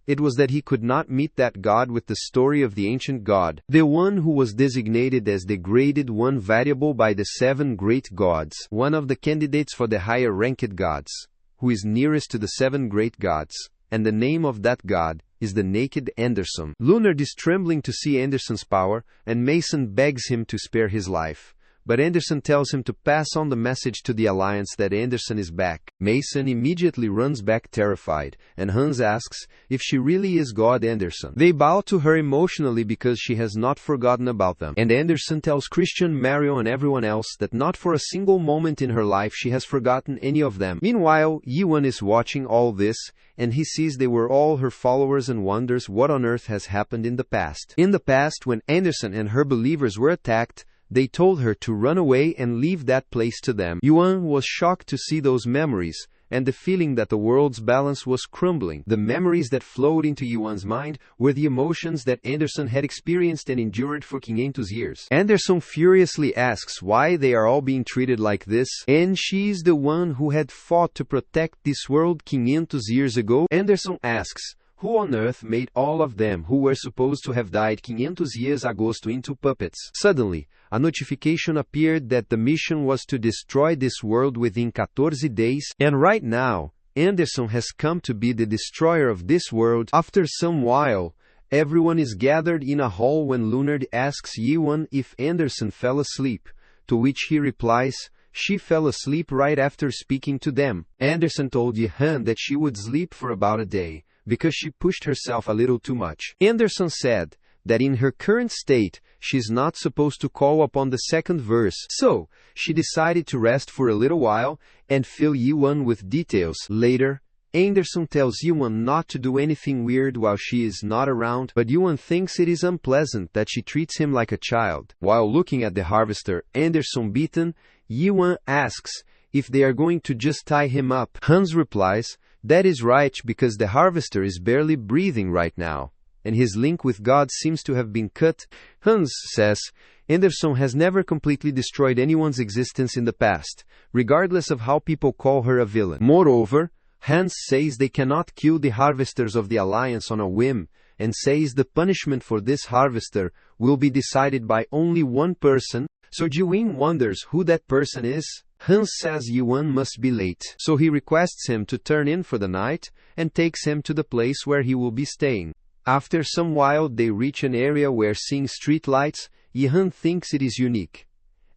S1: it was that he could not meet that god with the story of the ancient god, the one who was designated as the graded one variable by the 7 great gods, one of the candidates for the higher-ranked gods, who is nearest to the 7 great gods, and the name of that god is the naked Anderson. Leonard is trembling to see Anderson's power, and Mason begs him to spare his life. But Anderson tells him to pass on the message to the Alliance that Anderson is back. Mason immediately runs back terrified, and Hans asks if she really is God Anderson. They bow to her emotionally because she has not forgotten about them. And Anderson tells Christian, Mario and everyone else that not for a single moment in her life she has forgotten any of them. Meanwhile, Yuan is watching all this, and he sees they were all her followers and wonders what on earth has happened in the past. In the past, when Anderson and her believers were attacked, they told her to run away and leave that place to them. Yuan was shocked to see those memories, and the feeling that the world's balance was crumbling. The memories that flowed into Yuan's mind were the emotions that Anderson had experienced and endured for 500 years. Anderson furiously asks why they are all being treated like this, and she's the one who had fought to protect this world 500 years ago. Anderson asks, who on earth made all of them who were supposed to have died 500 years ago into puppets? Suddenly, a notification appeared that the mission was to destroy this world within 14 days, and right now, Anderson has come to be the destroyer of this world. After some while, everyone is gathered in a hall when Leonard asks Yuan if Anderson fell asleep, to which he replies, she fell asleep right after speaking to them. Anderson told Yuan that she would sleep for about a day, because she pushed herself a little too much. Anderson said that in her current state, she's not supposed to call upon the second verse, so she decided to rest for a little while and fill Yuan with details. Later, Anderson tells Yuan not to do anything weird while she is not around, but Yuan thinks it is unpleasant that she treats him like a child. While looking at the harvester, Anderson beaten, Yuan asks if they are going to just tie him up. Hans replies, that is right, because the harvester is barely breathing right now, and his link with God seems to have been cut. Hans says, Anderson has never completely destroyed anyone's existence in the past, regardless of how people call her a villain. Moreover, Hans says they cannot kill the harvesters of the Alliance on a whim, and says the punishment for this harvester will be decided by only one person. So Yuan wonders who that person is. Hans says Yuan must be late, so he requests him to turn in for the night, and takes him to the place where he will be staying. After some while they reach an area where, seeing street lights, Yuan thinks it is unique.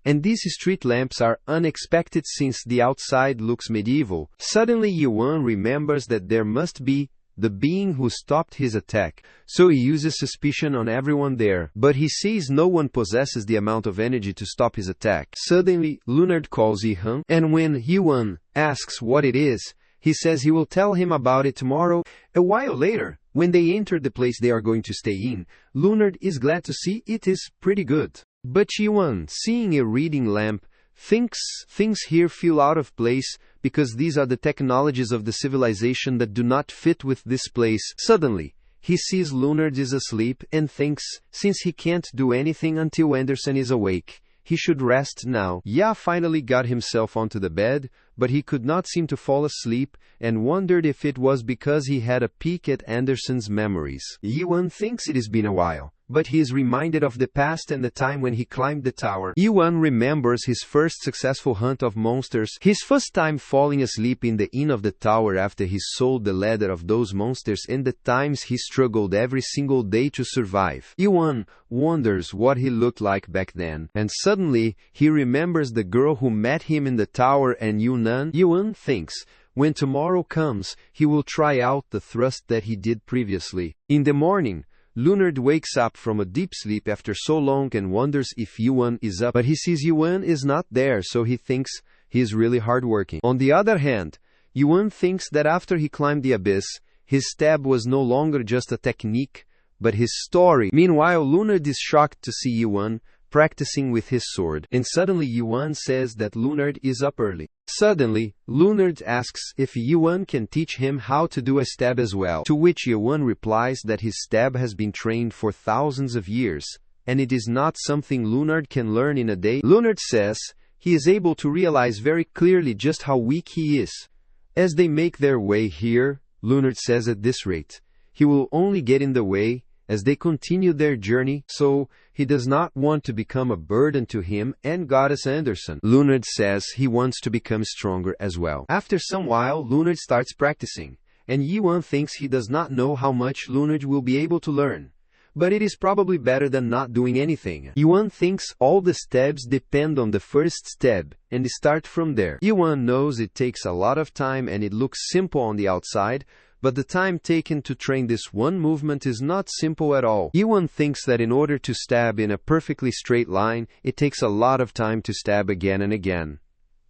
S1: And these street lamps are unexpected since the outside looks medieval. Suddenly Yuan remembers that there must be the being who stopped his attack, so he uses suspicion on everyone there, but he sees no one possesses the amount of energy to stop his attack. Suddenly, Leonard calls Yuan, and when Yuan asks what it is, he says he will tell him about it tomorrow. A while later, when they enter the place they are going to stay in, Leonard is glad to see it is pretty good. But Yuan, seeing a reading lamp, thinks things here feel out of place, because these are the technologies of the civilization that do not fit with this place. Suddenly, he sees Leonard is asleep and thinks, since he can't do anything until Anderson is awake, he should rest now. Ya finally got himself onto the bed, but he could not seem to fall asleep, and wondered if it was because he had a peek at Anderson's memories. Yuan thinks it has been a while, but he is reminded of the past and the time when he climbed the tower. Yuan remembers his first successful hunt of monsters, his first time falling asleep in the inn of the tower after he sold the leather of those monsters, and the times he struggled every single day to survive. Yuan wonders what he looked like back then, and suddenly he remembers the girl who met him in the tower and Yunan. Yuan thinks, when tomorrow comes, he will try out the thrust that he did previously. In the morning, Leonard wakes up from a deep sleep after so long and wonders if Yuan is up, but he sees Yuan is not there, so he thinks he is really hardworking. On the other hand, Yuan thinks that after he climbed the abyss, his stab was no longer just a technique, but his story. Meanwhile, Leonard is shocked to see Yuan practicing with his sword, and suddenly Yuan says that Leonard is up early. Suddenly, Leonard asks if Yuan can teach him how to do a stab as well, to which Yuan replies that his stab has been trained for thousands of years, and it is not something Leonard can learn in a day. Leonard says he is able to realize very clearly just how weak he is. As they make their way here, Leonard says at this rate, he will only get in the way as they continue their journey, so he does not want to become a burden to him and Goddess Anderson. Leonard says he wants to become stronger as well. After some while, Leonard starts practicing, and Yuan thinks he does not know how much Leonard will be able to learn, but it is probably better than not doing anything. Yuan thinks all the stabs depend on the first stab, and start from there. Yuan knows it takes a lot of time and it looks simple on the outside, but the time taken to train this one movement is not simple at all. Yuan thinks that in order to stab in a perfectly straight line, it takes a lot of time to stab again and again,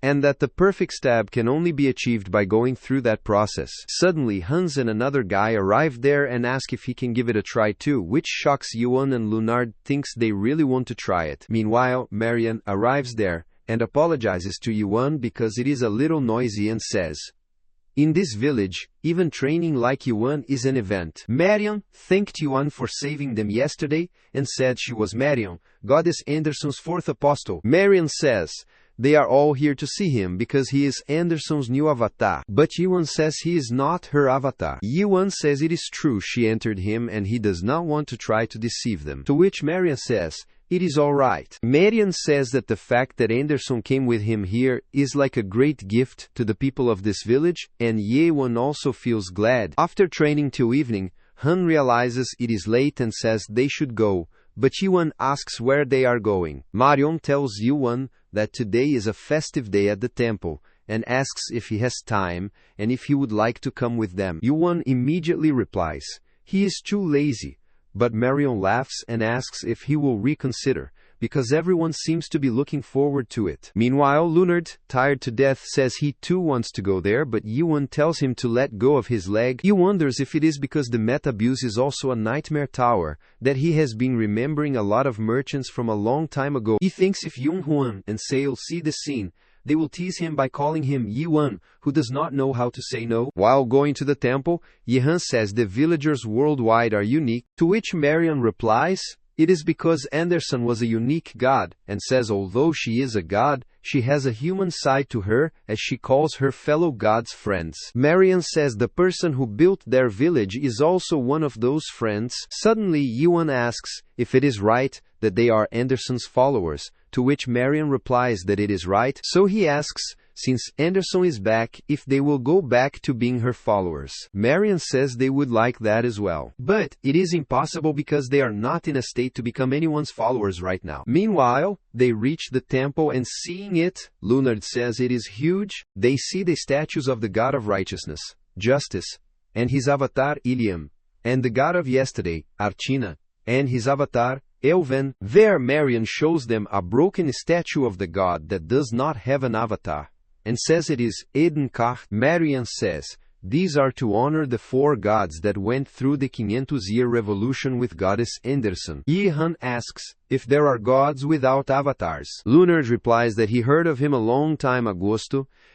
S1: and that the perfect stab can only be achieved by going through that process. Suddenly, Hans and another guy arrive there and ask if he can give it a try too, which shocks Yuan, and Leonard thinks they really want to try it. Meanwhile, Marion arrives there and apologizes to Yuan because it is a little noisy and says, "In this village, even training like Yuan is an event." Marion thanked Yuan for saving them yesterday and said she was Marion, Goddess Anderson's fourth apostle. Marion says they are all here to see him because he is Anderson's new avatar, but Yuan says he is not her avatar. Yuan says it is true she entered him and he does not want to try to deceive them, to which Marion says it is all right. Marion says that the fact that Anderson came with him here is like a great gift to the people of this village, and Yuan also feels glad. After training till evening, Han realizes it is late and says they should go, but Yuan asks where they are going. Marion tells Yuan that today is a festive day at the temple, and asks if he has time and if he would like to come with them. Yuan immediately replies he is too lazy, but Marion laughs and asks if he will reconsider, because everyone seems to be looking forward to it. Meanwhile, Leonard, tired to death, says he too wants to go there, but Yuan tells him to let go of his leg. He wonders if it is because the Metabuse is also a nightmare tower, that he has been remembering a lot of merchants from a long time ago. He thinks if Yunhuan and Sale see the scene, they will tease him by calling him Yuan, who does not know how to say no. While going to the temple, Yehan says the villagers worldwide are unique, to which Marion replies, it is because Anderson was a unique god, and says although she is a god, she has a human side to her, as she calls her fellow gods friends. Marion says the person who built their village is also one of those friends. Suddenly, Yuan asks if it is right that they are Anderson's followers, to which Marion replies that it is right, so he asks, since Anderson is back, if they will go back to being her followers. Marion says they would like that as well. But it is impossible because they are not in a state to become anyone's followers right now. Meanwhile, they reach the temple and seeing it, Leonard says it is huge. They see the statues of the god of righteousness, justice, and his avatar Iliam, and the god of yesterday, Archina, and his avatar, Elven. There Marion shows them a broken statue of the god that does not have an avatar, and says it is Edenkar. Marion says these are to honor the four gods that went through the 500-year revolution with Goddess Anderson. Yehan asks if there are gods without avatars. Leonard replies that he heard of him a long time ago,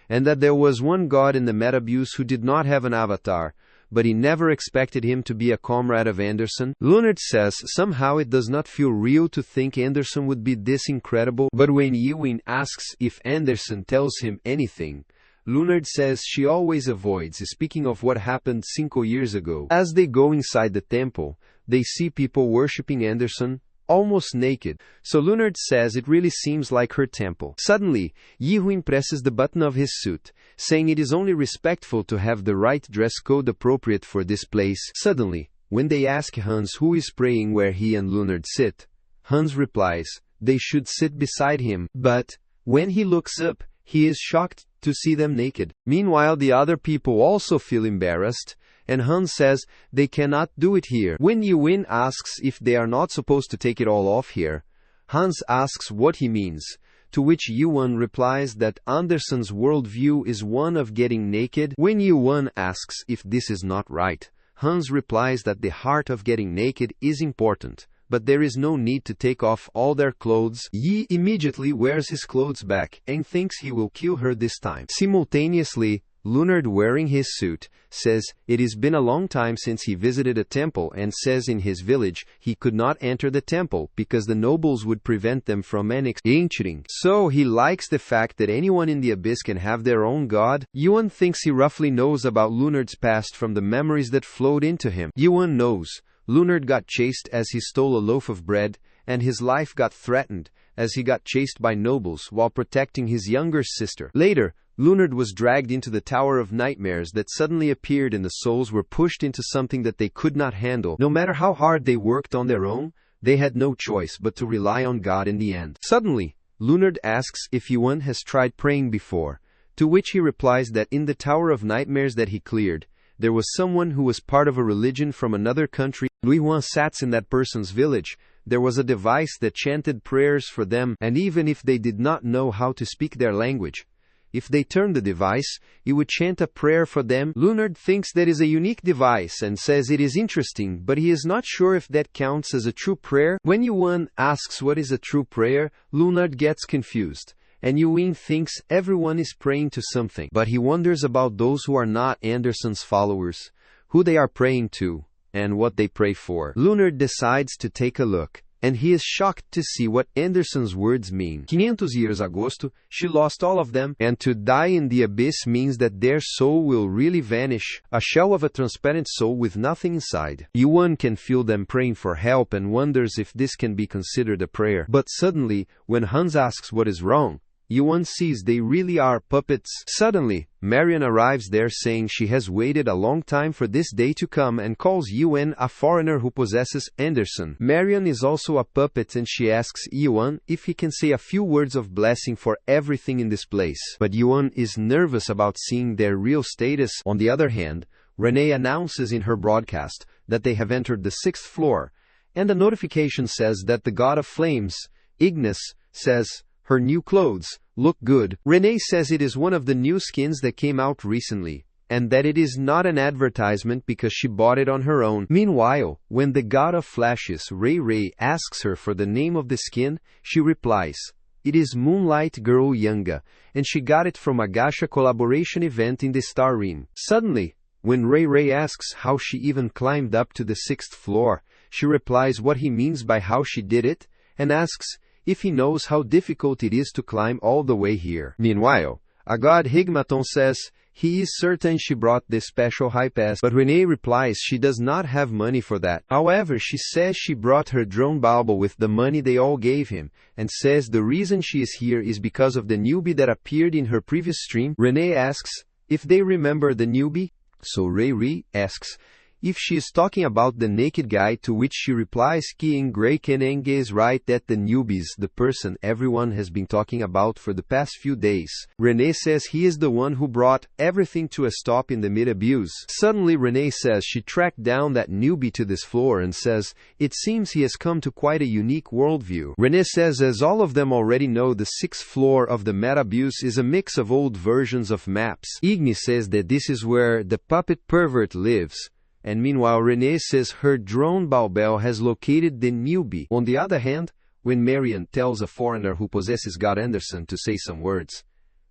S1: and that there was one god in the Metabuse who did not have an avatar, but he never expected him to be a comrade of Anderson. Leonard says somehow it does not feel real to think Anderson would be this incredible, but when Ewing asks if Anderson tells him anything, Leonard says she always avoids speaking of what happened 5 years ago. As they go inside the temple, they see people worshipping Anderson, almost naked, so Leonard says it really seems like her temple. Suddenly, Yihuin presses the button of his suit, saying it is only respectful to have the right dress code appropriate for this place. Suddenly, when they ask Hans who is praying where he and Leonard sit, Hans replies they should sit beside him, but when he looks up, he is shocked to see them naked. Meanwhile, the other people also feel embarrassed, and Han says, they cannot do it here. When Yuan asks if they are not supposed to take it all off here, Hans asks what he means, to which Yuan replies that Anderson's worldview is one of getting naked. When Yuan asks if this is not right, Hans replies that the heart of getting naked is important, but there is no need to take off all their clothes. Yi immediately wears his clothes back and thinks he will kill her this time. Simultaneously, Leonard, wearing his suit, says it has been a long time since he visited a temple, and says in his village he could not enter the temple because the nobles would prevent them from entering. So he likes the fact that anyone in the abyss can have their own god. Yuan thinks he roughly knows about Leonard's past from the memories that flowed into him. Yuan knows Leonard got chased as he stole a loaf of bread, and his life got threatened as he got chased by nobles while protecting his younger sister. Later, Leonard was dragged into the Tower of Nightmares that suddenly appeared, and the souls were pushed into something that they could not handle. No matter how hard they worked on their own, they had no choice but to rely on God in the end. Suddenly, Leonard asks if Yuan has tried praying before, to which he replies that in the Tower of Nightmares that he cleared, there was someone who was part of a religion from another country. Yuan sat in that person's village. There was a device that chanted prayers for them, and even if they did not know how to speak their language, if they turned the device, it would chant a prayer for them. Leonard thinks that is a unique device and says it is interesting, but he is not sure if that counts as a true prayer. When Yuan asks what is a true prayer, Leonard gets confused, and Yuan thinks everyone is praying to something. But he wonders about those who are not Anderson's followers, who they are praying to, and what they pray for. Leonard decides to take a look, and he is shocked to see what Anderson's words mean. 500 years agosto, she lost all of them, and to die in the abyss means that their soul will really vanish, a shell of a transparent soul with nothing inside. Yuan can feel them praying for help and wonders if this can be considered a prayer. But suddenly, when Hans asks what is wrong, Yuan sees they really are puppets. Suddenly, Marion arrives there saying she has waited a long time for this day to come and calls Yuan a foreigner who possesses Anderson. Marion is also a puppet and she asks Yuan if he can say a few words of blessing for everything in this place. But Yuan is nervous about seeing their real status. On the other hand, Renee announces in her broadcast that they have entered the 6th floor, and the notification says that the god of flames, Ignis, says her new clothes look good. Renee says it is one of the new skins that came out recently, and that it is not an advertisement because she bought it on her own. Meanwhile, when the god of flashes, Ray, asks her for the name of the skin, she replies, it is Moonlight Girl Yanga, and she got it from a gacha collaboration event in the Star Realm. Suddenly, when Ray asks how she even climbed up to the 6th floor, she replies what he means by how she did it, and asks if he knows how difficult it is to climb all the way here. Meanwhile, a god Higmaton says he is certain she brought this special high pass, but Renee replies she does not have money for that. However, she says she brought her drone bauble with the money they all gave him, and says the reason she is here is because of the newbie that appeared in her previous stream. Renee asks if they remember the newbie, so Ray asks if she is talking about the naked guy, to which she replies Kiin Grey Kenenge is right, that the newbie's the person everyone has been talking about for the past few days. Renee says he is the one who brought everything to a stop in the mid-abuse. Suddenly Renee says she tracked down that newbie to this floor and says it seems he has come to quite a unique worldview. Renee says as all of them already know, the 6th floor of the meta-abuse is a mix of old versions of maps. Ignis says that this is where the puppet pervert lives, and meanwhile Renee says her drone Baobel has located the newbie. On the other hand, when Marion tells a foreigner who possesses God Anderson to say some words,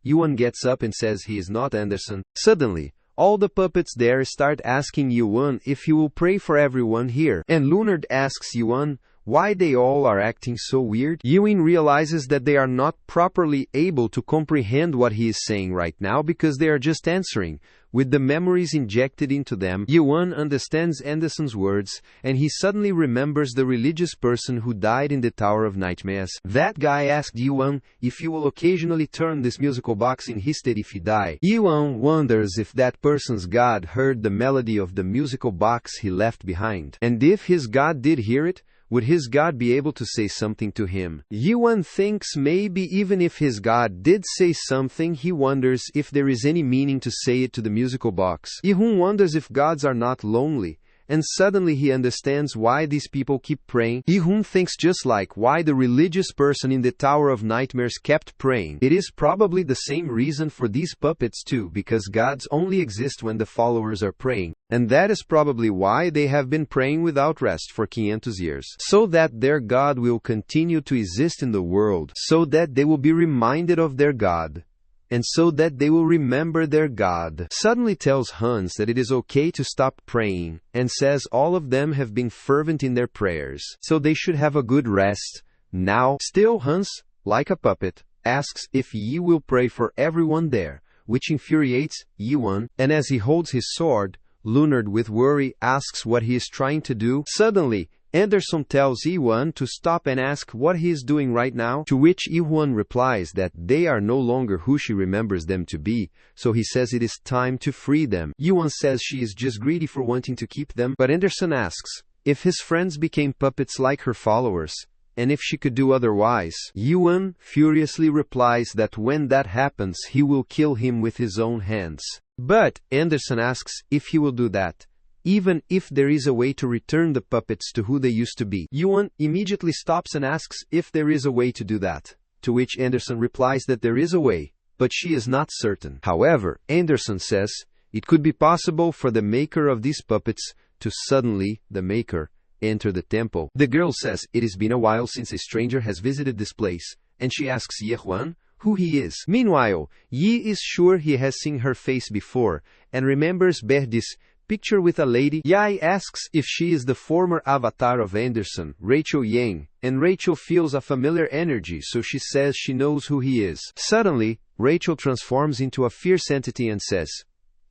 S1: Yuan gets up and says he is not Anderson. Suddenly, all the puppets there start asking Yuan if he will pray for everyone here, and Leonard asks Yuan why they all are acting so weird. Yuan realizes that they are not properly able to comprehend what he is saying right now because they are just answering with the memories injected into them. Yuan understands Anderson's words, and he suddenly remembers the religious person who died in the Tower of Nightmares. That guy asked Yuan if he will occasionally turn this musical box in his stead if he die. Yuan wonders if that person's god heard the melody of the musical box he left behind, and if his god did hear it, Would his God be able to say something to him? Yuan thinks maybe even if his God did say something, he wonders if there is any meaning to say it to the musical box. Yihun wonders if gods are not lonely, and suddenly he understands why these people keep praying. Yihun thinks just like why the religious person in the Tower of Nightmares kept praying. It is probably the same reason for these puppets too, because gods only exist when the followers are praying. And that is probably why they have been praying without rest for 500 years. So that their God will continue to exist in the world. So that they will be reminded of their God. And so that they will remember their God. Suddenly tells Hans that it is okay to stop praying, and says all of them have been fervent in their prayers, so they should have a good rest. Now, still Hans, like a puppet, asks if Yi will pray for everyone there, which infuriates Yuan, and as he holds his sword, Leonard with worry asks what he is trying to do. Suddenly, Anderson tells Yuan to stop and ask what he is doing right now, to which Yuan replies that they are no longer who she remembers them to be, so he says it is time to free them. Yuan says she is just greedy for wanting to keep them, but Anderson asks if his friends became puppets like her followers, and if she could do otherwise. Yuan furiously replies that when that happens he will kill him with his own hands. But Anderson asks if he will do that, even if there is a way to return the puppets to who they used to be. Yuan immediately stops and asks if there is a way to do that, to which Anderson replies that there is a way, but she is not certain. However, Anderson says it could be possible for the maker of these puppets to suddenly, the maker, enter the temple. The girl says it has been a while since a stranger has visited this place, and she asks Yuan who he is. Meanwhile, Yi is sure he has seen her face before, and remembers Berdi's picture with a lady. Yai asks if she is the former avatar of Anderson, Rachel Yang, and Rachel feels a familiar energy, so she says she knows who he is. Suddenly, Rachel transforms into a fierce entity and says,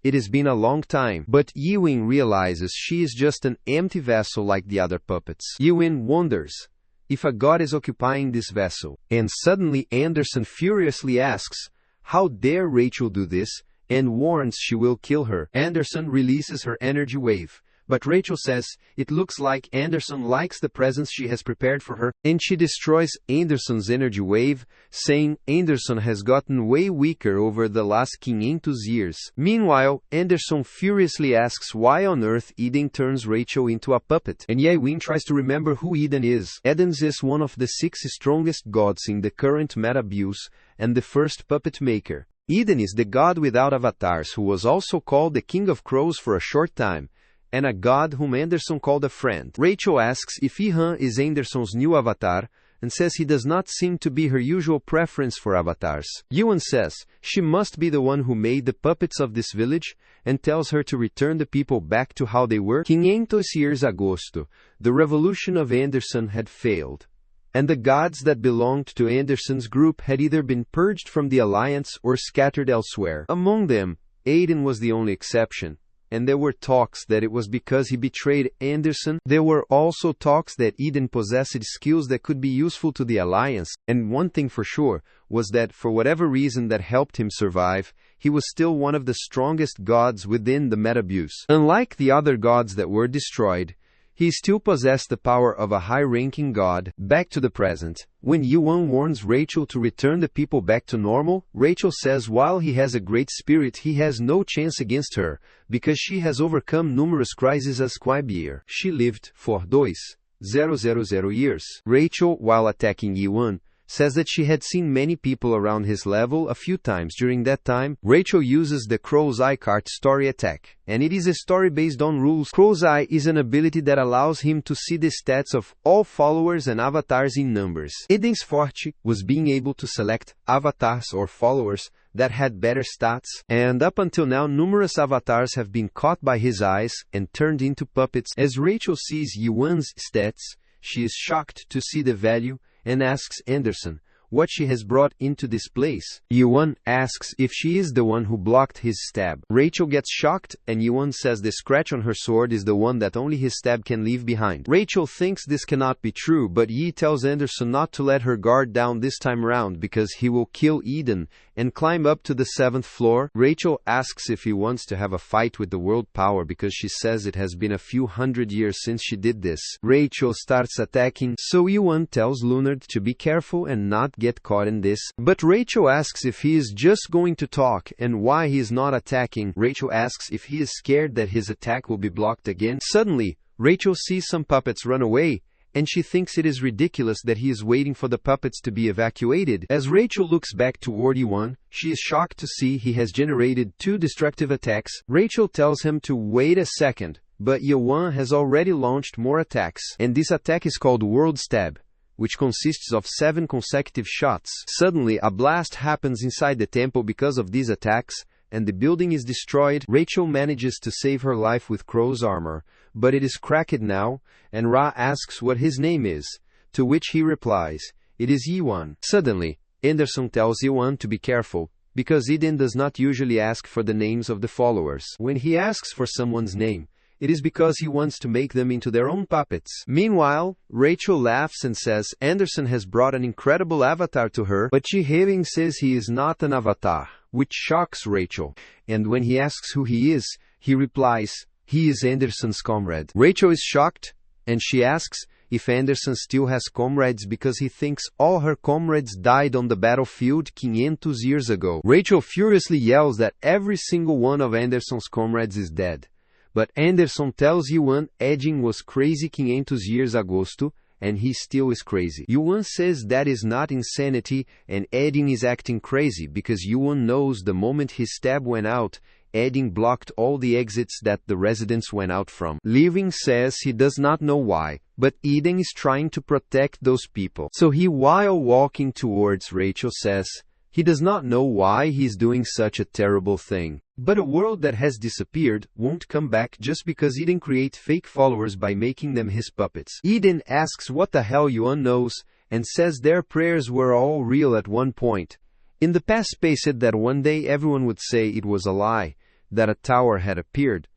S1: "It has been a long time," but Ewing realizes she is just an empty vessel like the other puppets. Ewing wonders if a god is occupying this vessel, and suddenly Anderson furiously asks, "How dare Rachel do this?" and warns she will kill her. Anderson releases her energy wave, but Rachel says it looks like Anderson likes the presents she has prepared for her, and she destroys Anderson's energy wave, saying Anderson has gotten way weaker over the last 500 years. Meanwhile, Anderson furiously asks why on earth Eden turns Rachel into a puppet, and Ye-Wing tries to remember who Eden is. Eden is one of the 6 strongest gods in the current meta-abuse, and the first puppet maker. Eden is the god without avatars who was also called the King of Crows for a short time, and a god whom Anderson called a friend. Rachel asks if Ihan is Anderson's new avatar, and says he does not seem to be her usual preference for avatars. Yuan says she must be the one who made the puppets of this village, and tells her to return the people back to how they were. 500 years agosto, the revolution of Anderson had failed, and the gods that belonged to Anderson's group had either been purged from the alliance or scattered elsewhere. Among them, Aiden was the only exception, and there were talks that it was because he betrayed Anderson. There were also talks that Eden possessed skills that could be useful to the alliance, and one thing for sure was that for whatever reason that helped him survive, he was still one of the strongest gods within the Metabuse. Unlike the other gods that were destroyed, he still possessed the power of a high-ranking god. Back to the present. When Yuan warns Rachel to return the people back to normal, Rachel says while he has a great spirit he has no chance against her, because she has overcome numerous crises as Quibier. She lived for 2,000 years. Rachel, while attacking Yuan, says that she had seen many people around his level a few times during that time. Rachel uses the Crow's Eye card story attack, and it is a story based on rules. Crow's Eye is an ability that allows him to see the stats of all followers and avatars in numbers. Eden's forte was being able to select avatars or followers that had better stats, and up until now numerous avatars have been caught by his eyes and turned into puppets. As Rachel sees Yuan's stats, she is shocked to see the value, and asks Anderson what she has brought into this place. Yuan asks if she is the one who blocked his stab. Rachel gets shocked, and Yuan says the scratch on her sword is the one that only his stab can leave behind. Rachel thinks this cannot be true, but Yi tells Anderson not to let her guard down this time around because he will kill Eden and climb up to the 7th floor. Rachel asks if he wants to have a fight with the world power because she says it has been a few hundred years since she did this. Rachel starts attacking, so Yuan tells Leonard to be careful and not get caught in this. But Rachel asks if he is just going to talk and why he is not attacking. Rachel asks if he is scared that his attack will be blocked again. Suddenly, Rachel sees some puppets run away, and she thinks it is ridiculous that he is waiting for the puppets to be evacuated. As Rachel looks back toward Yuan, she is shocked to see he has generated 2 destructive attacks. Rachel tells him to wait a second, but Yuan has already launched more attacks, and this attack is called World Stab, which consists of 7 consecutive shots. Suddenly, a blast happens inside the temple because of these attacks, and the building is destroyed. Rachel manages to save her life with Crow's armor, but it is cracked now, and Ra asks what his name is, to which he replies, "It is Yuan." Suddenly, Anderson tells Yuan to be careful, because Eden does not usually ask for the names of the followers. When he asks for someone's name, it is because he wants to make them into their own puppets. Meanwhile, Rachel laughs and says Anderson has brought an incredible avatar to her, but Ji-Hae says he is not an avatar, which shocks Rachel. And when he asks who he is, he replies, he is Anderson's comrade. Rachel is shocked, and she asks if Anderson still has comrades because he thinks all her comrades died on the battlefield 500 years ago. Rachel furiously yells that every single one of Anderson's comrades is dead. But Anderson tells Yuan Edin was crazy 500 years agosto, and he still is crazy. Yuan says that is not insanity, and Edin is acting crazy because Yuan knows the moment his stab went out, Edin blocked all the exits that the residents went out from. Living says he does not know why, but Eden is trying to protect those people. So he, while walking towards Rachel, says he does not know why he's doing such a terrible thing. But a world that has disappeared won't come back just because Eden creates fake followers by making them his puppets. Eden asks what the hell Yuan knows, and says their prayers were all real at one point. In the past spaced that one day everyone would say it was a lie, that a tower had appeared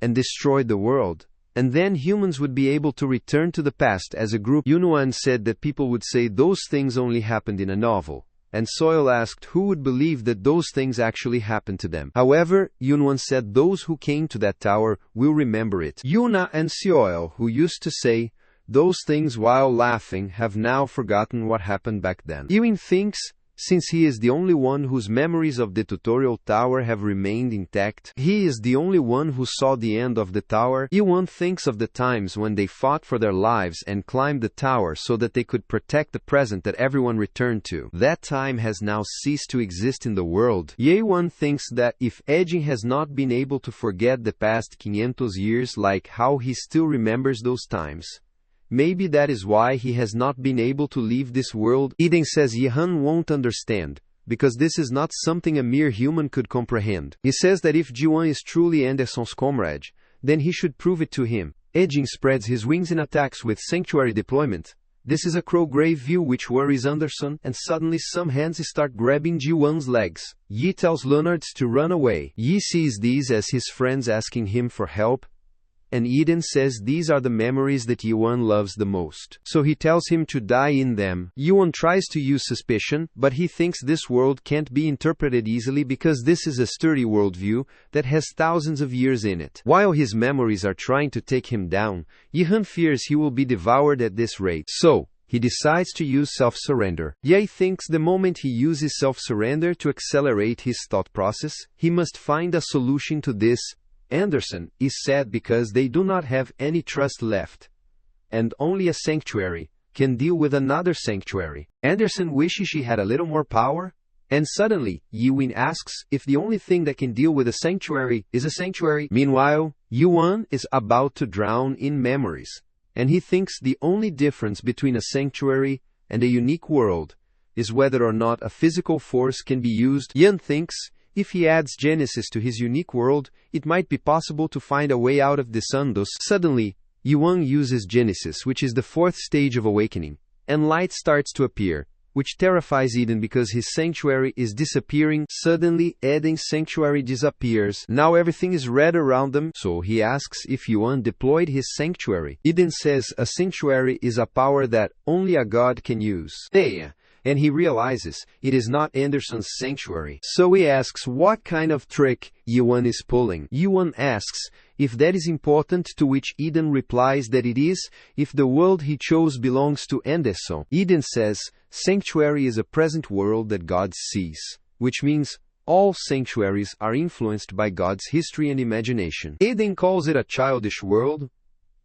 S1: and destroyed the world, and then humans would be able to return to the past as a group. Yuan said that people would say those things only happened in a novel, and Soil asked who would believe that those things actually happened to them. However, Yuan said those who came to that tower will remember it. Yuna and Soil, who used to say those things while laughing, have now forgotten what happened back then. Yuan thinks, since he is the only one whose memories of the tutorial tower have remained intact, he is the only one who saw the end of the tower. Yuan thinks of the times when they fought for their lives and climbed the tower so that they could protect the present that everyone returned to. That time has now ceased to exist in the world. Yuan thinks that if Edin has not been able to forget the past 500 years like how he still remembers those times, maybe that is why he has not been able to leave this world. Eden says Yehan won't understand, because this is not something a mere human could comprehend. He says that if Jiwan is truly Anderson's comrade, then he should prove it to him. Edin spreads his wings and attacks with sanctuary deployment. This is a crow-grave view which worries Anderson, and suddenly some hands start grabbing Jiwan's legs. Yi tells Leonard to run away. Yi sees these as his friends asking him for help, and Eden says these are the memories that Yuan loves the most. So he tells him to die in them. Yuan tries to use suspicion, but he thinks this world can't be interpreted easily because this is a sturdy worldview that has thousands of years in it. While his memories are trying to take him down, Yehan fears he will be devoured at this rate. So he decides to use self-surrender. Ye thinks the moment he uses self-surrender to accelerate his thought process, he must find a solution to this. Anderson is sad because they do not have any trust left, and only a sanctuary can deal with another sanctuary. Anderson wishes she had a little more power, and suddenly, Yuan asks if the only thing that can deal with a sanctuary is a sanctuary. Meanwhile, Yuan is about to drown in memories, and he thinks the only difference between a sanctuary and a unique world is whether or not a physical force can be used. Yan thinks if he adds Genesis to his unique world, it might be possible to find a way out of this undos. Suddenly, Yuan uses Genesis, which is the 4th stage of awakening, and light starts to appear. which terrifies Eden because his sanctuary is disappearing. Suddenly, Eden's sanctuary disappears. Now everything is red around them, so he asks if Yuan deployed his sanctuary. Eden says a sanctuary is a power that only a god can use. And he realizes it is not Anderson's sanctuary. So he asks what kind of trick Yuan is pulling. Yuan asks if that is important, to which Eden replies that it is, if the world he chose belongs to Anderson. Eden says sanctuary is a present world that God sees, which means all sanctuaries are influenced by God's history and imagination. Eden calls it a childish world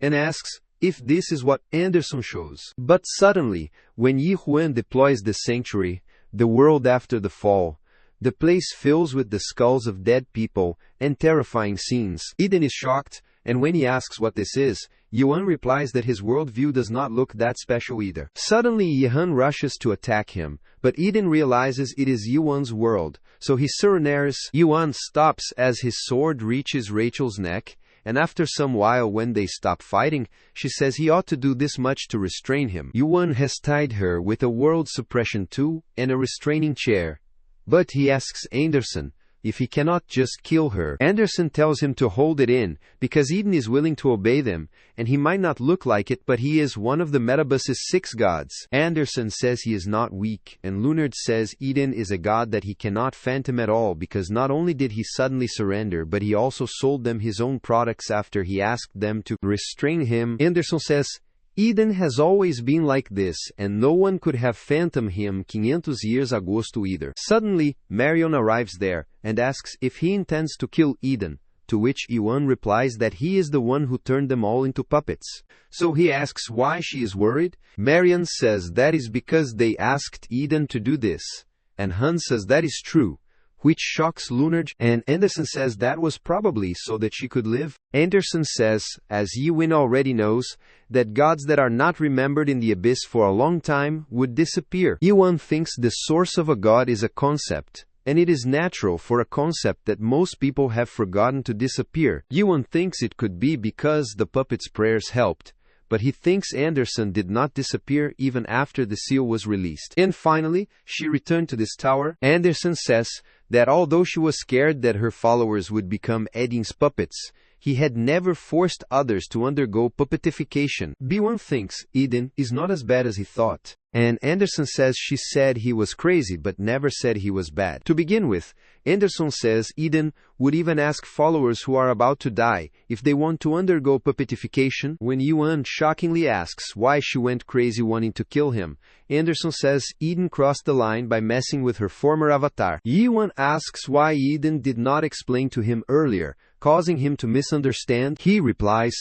S1: and asks if this is what Anderson shows. But suddenly, when Yi Huan deploys the sanctuary, the world after the fall, the place fills with the skulls of dead people and terrifying scenes. Eden is shocked, and when he asks what this is, Yuan replies that his worldview does not look that special either. Suddenly, Yuan rushes to attack him, but Eden realizes it is Yuan's world, so he surrenders. Yuan stops as his sword reaches Rachel's neck, and after some while when they stop fighting, she says he ought to do this much to restrain him. Yuan has tied her with a world suppression tool and a restraining chair, but he asks Anderson if he cannot just kill her. Anderson tells him to hold it in, because Eden is willing to obey them, and he might not look like it, but he is one of the Metabus's 6 gods. Anderson says he is not weak, and Lunard says Eden is a god that he cannot phantom at all, because not only did he suddenly surrender, but he also sold them his own products after he asked them to restrain him. Anderson says Eden has always been like this, and no one could have phantomed him 500 years agosto either. Suddenly, Marion arrives there, and asks if he intends to kill Eden, to which Yuan replies that he is the one who turned them all into puppets. So he asks why she is worried. Marion says that is because they asked Eden to do this, and Han says that is true, which shocks Lunard, and Anderson says that was probably so that she could live. Anderson says, as Yuan already knows, that gods that are not remembered in the abyss for a long time would disappear. Yuan thinks the source of a god is a concept, and it is natural for a concept that most people have forgotten to disappear. Yuan thinks it could be because the puppet's prayers helped, but he thinks Anderson did not disappear even after the seal was released. And finally, she returned to this tower. Anderson says that although she was scared that her followers would become Eden's puppets, he had never forced others to undergo puppetification. B1 thinks Eden is not as bad as he thought, and Anderson says she said he was crazy but never said he was bad. To begin with, Anderson says Eden would even ask followers who are about to die if they want to undergo puppetification. When Yuan shockingly asks why she went crazy wanting to kill him, Anderson says Eden crossed the line by messing with her former avatar. Yuan asks why Eden did not explain to him earlier, causing him to misunderstand. He replies,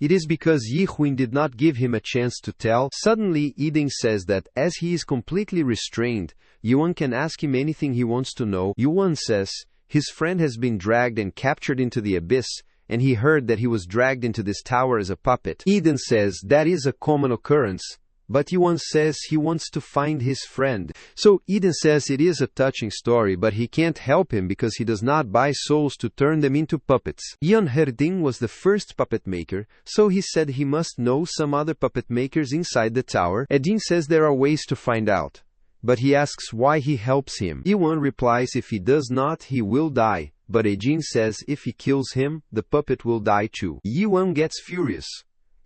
S1: it is because Yi Huan did not give him a chance to tell. Suddenly, Eden says that as he is completely restrained, Yuan can ask him anything he wants to know. Yuan says his friend has been dragged and captured into the abyss, and he heard that he was dragged into this tower as a puppet. Eden says that is a common occurrence, but Yuan says he wants to find his friend. So Eden says it is a touching story, but he can't help him because he does not buy souls to turn them into puppets. Yan Herding was the first puppet maker, so he said he must know some other puppet makers inside the tower. Eden says there are ways to find out, but he asks why he helps him. Yuan replies if he does not, he will die, but Eden says if he kills him, the puppet will die too. Yuan gets furious,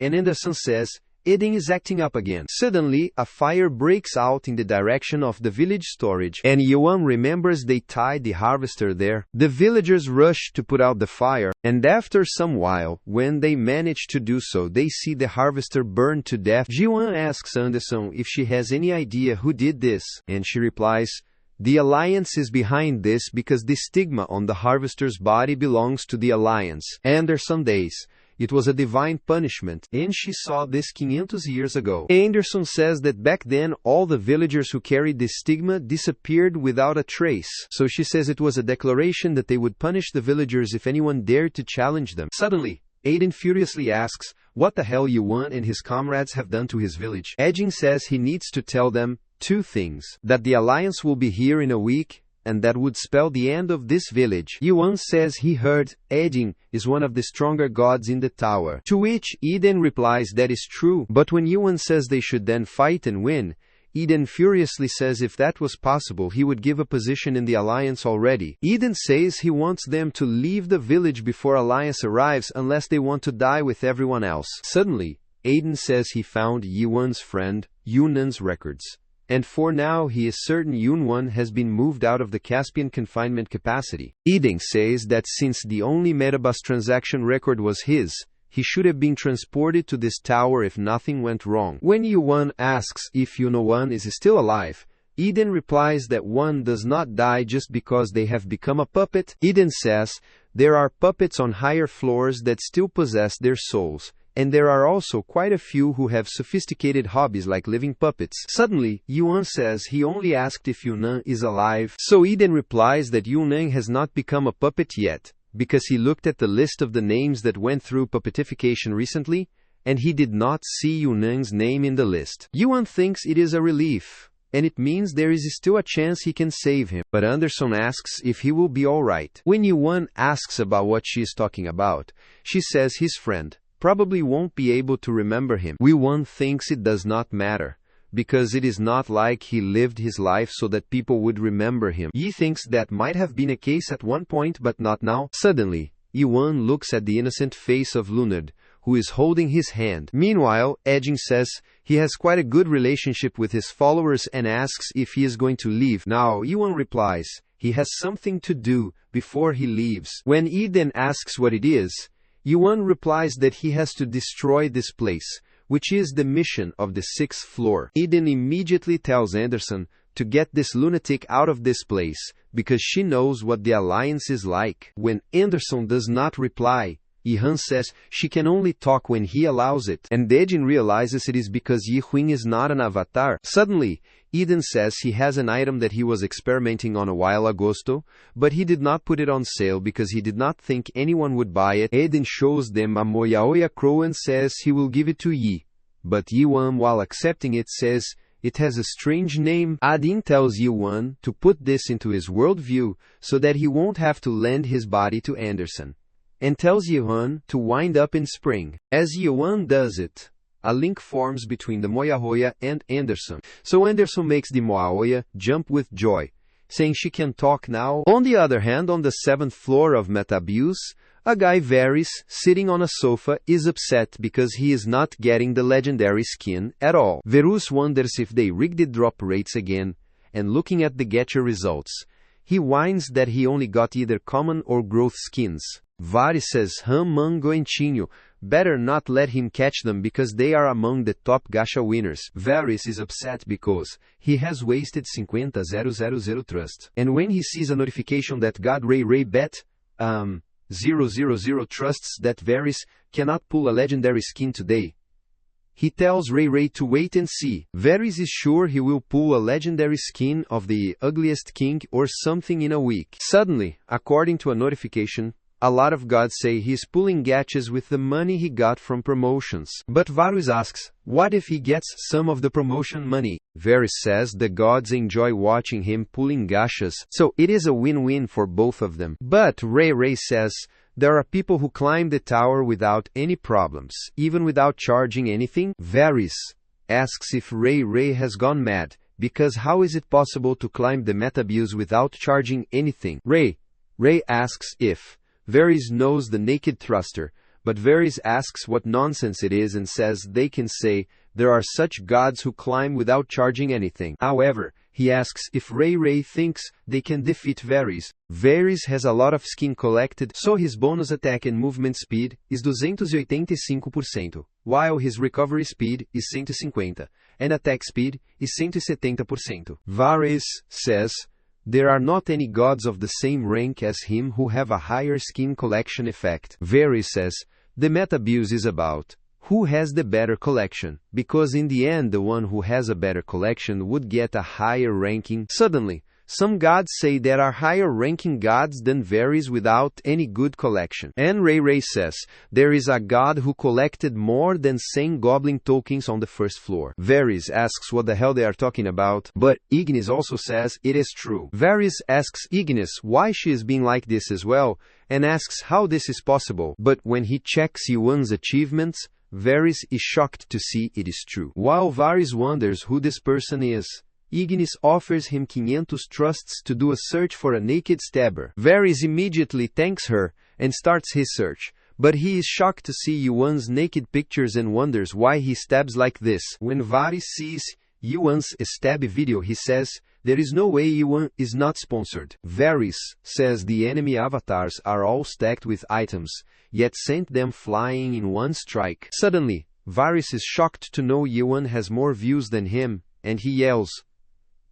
S1: and Anderson says Eden is acting up again. Suddenly, a fire breaks out in the direction of the village storage, and Yuan remembers they tied the harvester there. The villagers rush to put out the fire, and after some while, when they manage to do so, they see the harvester burned to death. Yuan asks Anderson if she has any idea who did this, and she replies, the Alliance is behind this because the stigma on the harvester's body belongs to the Alliance. Anderson says it was a divine punishment, and she saw this 500 years ago. Anderson says that back then all the villagers who carried this stigma disappeared without a trace. So she says it was a declaration that they would punish the villagers if anyone dared to challenge them. Suddenly, Eden furiously asks what the hell Yuan and his comrades have done to his village. Eden says he needs to tell them 2 things: that the Alliance will be here in a week, and that would spell the end of this village. Yuan says he heard Eden is one of the stronger gods in the tower, to which Eden replies that is true, but when Yuan says they should then fight and win, Eden furiously says if that was possible he would give a position in the Alliance already. Eden says he wants them to leave the village before Alliance arrives unless they want to die with everyone else. Suddenly, Eden says he found Yewon's friend, Yunan's records. And for now he is certain Yunwon has been moved out of the Caspian confinement capacity. Eden says that since the only Metabus transaction record was his, he should have been transported to this tower if nothing went wrong. When Yewon asks if Yunwon is still alive, Eden replies that one does not die just because they have become a puppet. Eden says there are puppets on higher floors that still possess their souls, and there are also quite a few who have sophisticated hobbies like living puppets. Suddenly, Yewon says he only asked if Yunan is alive, so Eden replies that Yunan has not become a puppet yet, because he looked at the list of the names that went through puppetification recently, and he did not see Yunan's name in the list. Yewon thinks it is a relief, and it means there is still a chance he can save him. But Anderson asks if he will be alright. When Yewon asks about what she is talking about, she says his friend probably won't be able to remember him. Yewon thinks it does not matter, because it is not like he lived his life so that people would remember him. Yi thinks that might have been a case at one point but not now. Suddenly, Yewon looks at the innocent face of Lunard, who is holding his hand. Meanwhile, Edging says he has quite a good relationship with his followers and asks if he is going to leave. Now, Yewon replies he has something to do before he leaves. When Eden asks what it is, Yewon replies that he has to destroy this place, which is the mission of the 6th floor. Eden immediately tells Anderson to get this lunatic out of this place, because she knows what the Alliance is like. When Anderson does not reply, Ihan says she can only talk when he allows it, and Dejin realizes it is because Yi-Huing is not an avatar. Suddenly, Eden says he has an item that he was experimenting on a while ago, but he did not put it on sale because he did not think anyone would buy it. Eden shows them a Moyaoya crow and says he will give it to Yi, but Yewon, while accepting it, says it has a strange name. Adin tells Yewon to put this into his worldview so that he won't have to lend his body to Anderson, and tells Yewon to wind up in spring. As Yewon does it, a link forms between the Moyahoya and Anderson. So Anderson makes the Moyahoya jump with joy, saying she can talk now. On the other hand, on the 7th floor of Metabuse, a guy Varys, sitting on a sofa, is upset because he is not getting the legendary skin at all. Verus wonders if they rigged the drop rates again, and looking at the Getcha results, he whines that he only got either common or growth skins. Varys says Mangoentinho better not let him catch them because they are among the top gacha winners. Varys is upset because he has wasted 50,000 trust. And when he sees a notification that God Ray bet 000 trusts that Varys cannot pull a legendary skin today, he tells Ray to wait and see. Varys is sure he will pull a legendary skin of the ugliest king or something in a week. Suddenly, according to a notification, a lot of gods say he's pulling gachas with the money he got from promotions. But Varys asks, what if he gets some of the promotion money? Varys says the gods enjoy watching him pulling gachas, so it is a win-win for both of them. But Ray says there are people who climb the tower without any problems, even without charging anything. Varys asks if Ray has gone mad, because how is it possible to climb the Metabuse without charging anything? Ray asks if Varys knows the naked thruster, but Varys asks what nonsense it is and says they can say there are such gods who climb without charging anything. However, he asks if Ray thinks they can defeat Varys. Varys has a lot of skin collected, so his bonus attack and movement speed is 285%, while his recovery speed is 150, and attack speed is 170%. Varys says there are not any gods of the same rank as him who have a higher skin collection effect. Varys says the Metabuse is about who has the better collection, because in the end the one who has a better collection would get a higher ranking. Suddenly, some gods say there are higher ranking gods than Varys without any good collection. And Ray says there is a god who collected more than 10 goblin tokens on the 1st floor. Varys asks what the hell they are talking about, but Ignis also says it is true. Varys asks Ignis why she is being like this as well, and asks how this is possible. But when he checks Yewon's achievements, Varys is shocked to see it is true. While Varys wonders who this person is, Ignis offers him 500 trusts to do a search for a naked stabber. Varys immediately thanks her and starts his search, but he is shocked to see Yuan's naked pictures and wonders why he stabs like this. When Varys sees Yuan's stab video, he says, "There is no way Yuan is not sponsored." Varys says the enemy avatars are all stacked with items, yet sent them flying in one strike. Suddenly, Varys is shocked to know Yuan has more views than him, and he yells,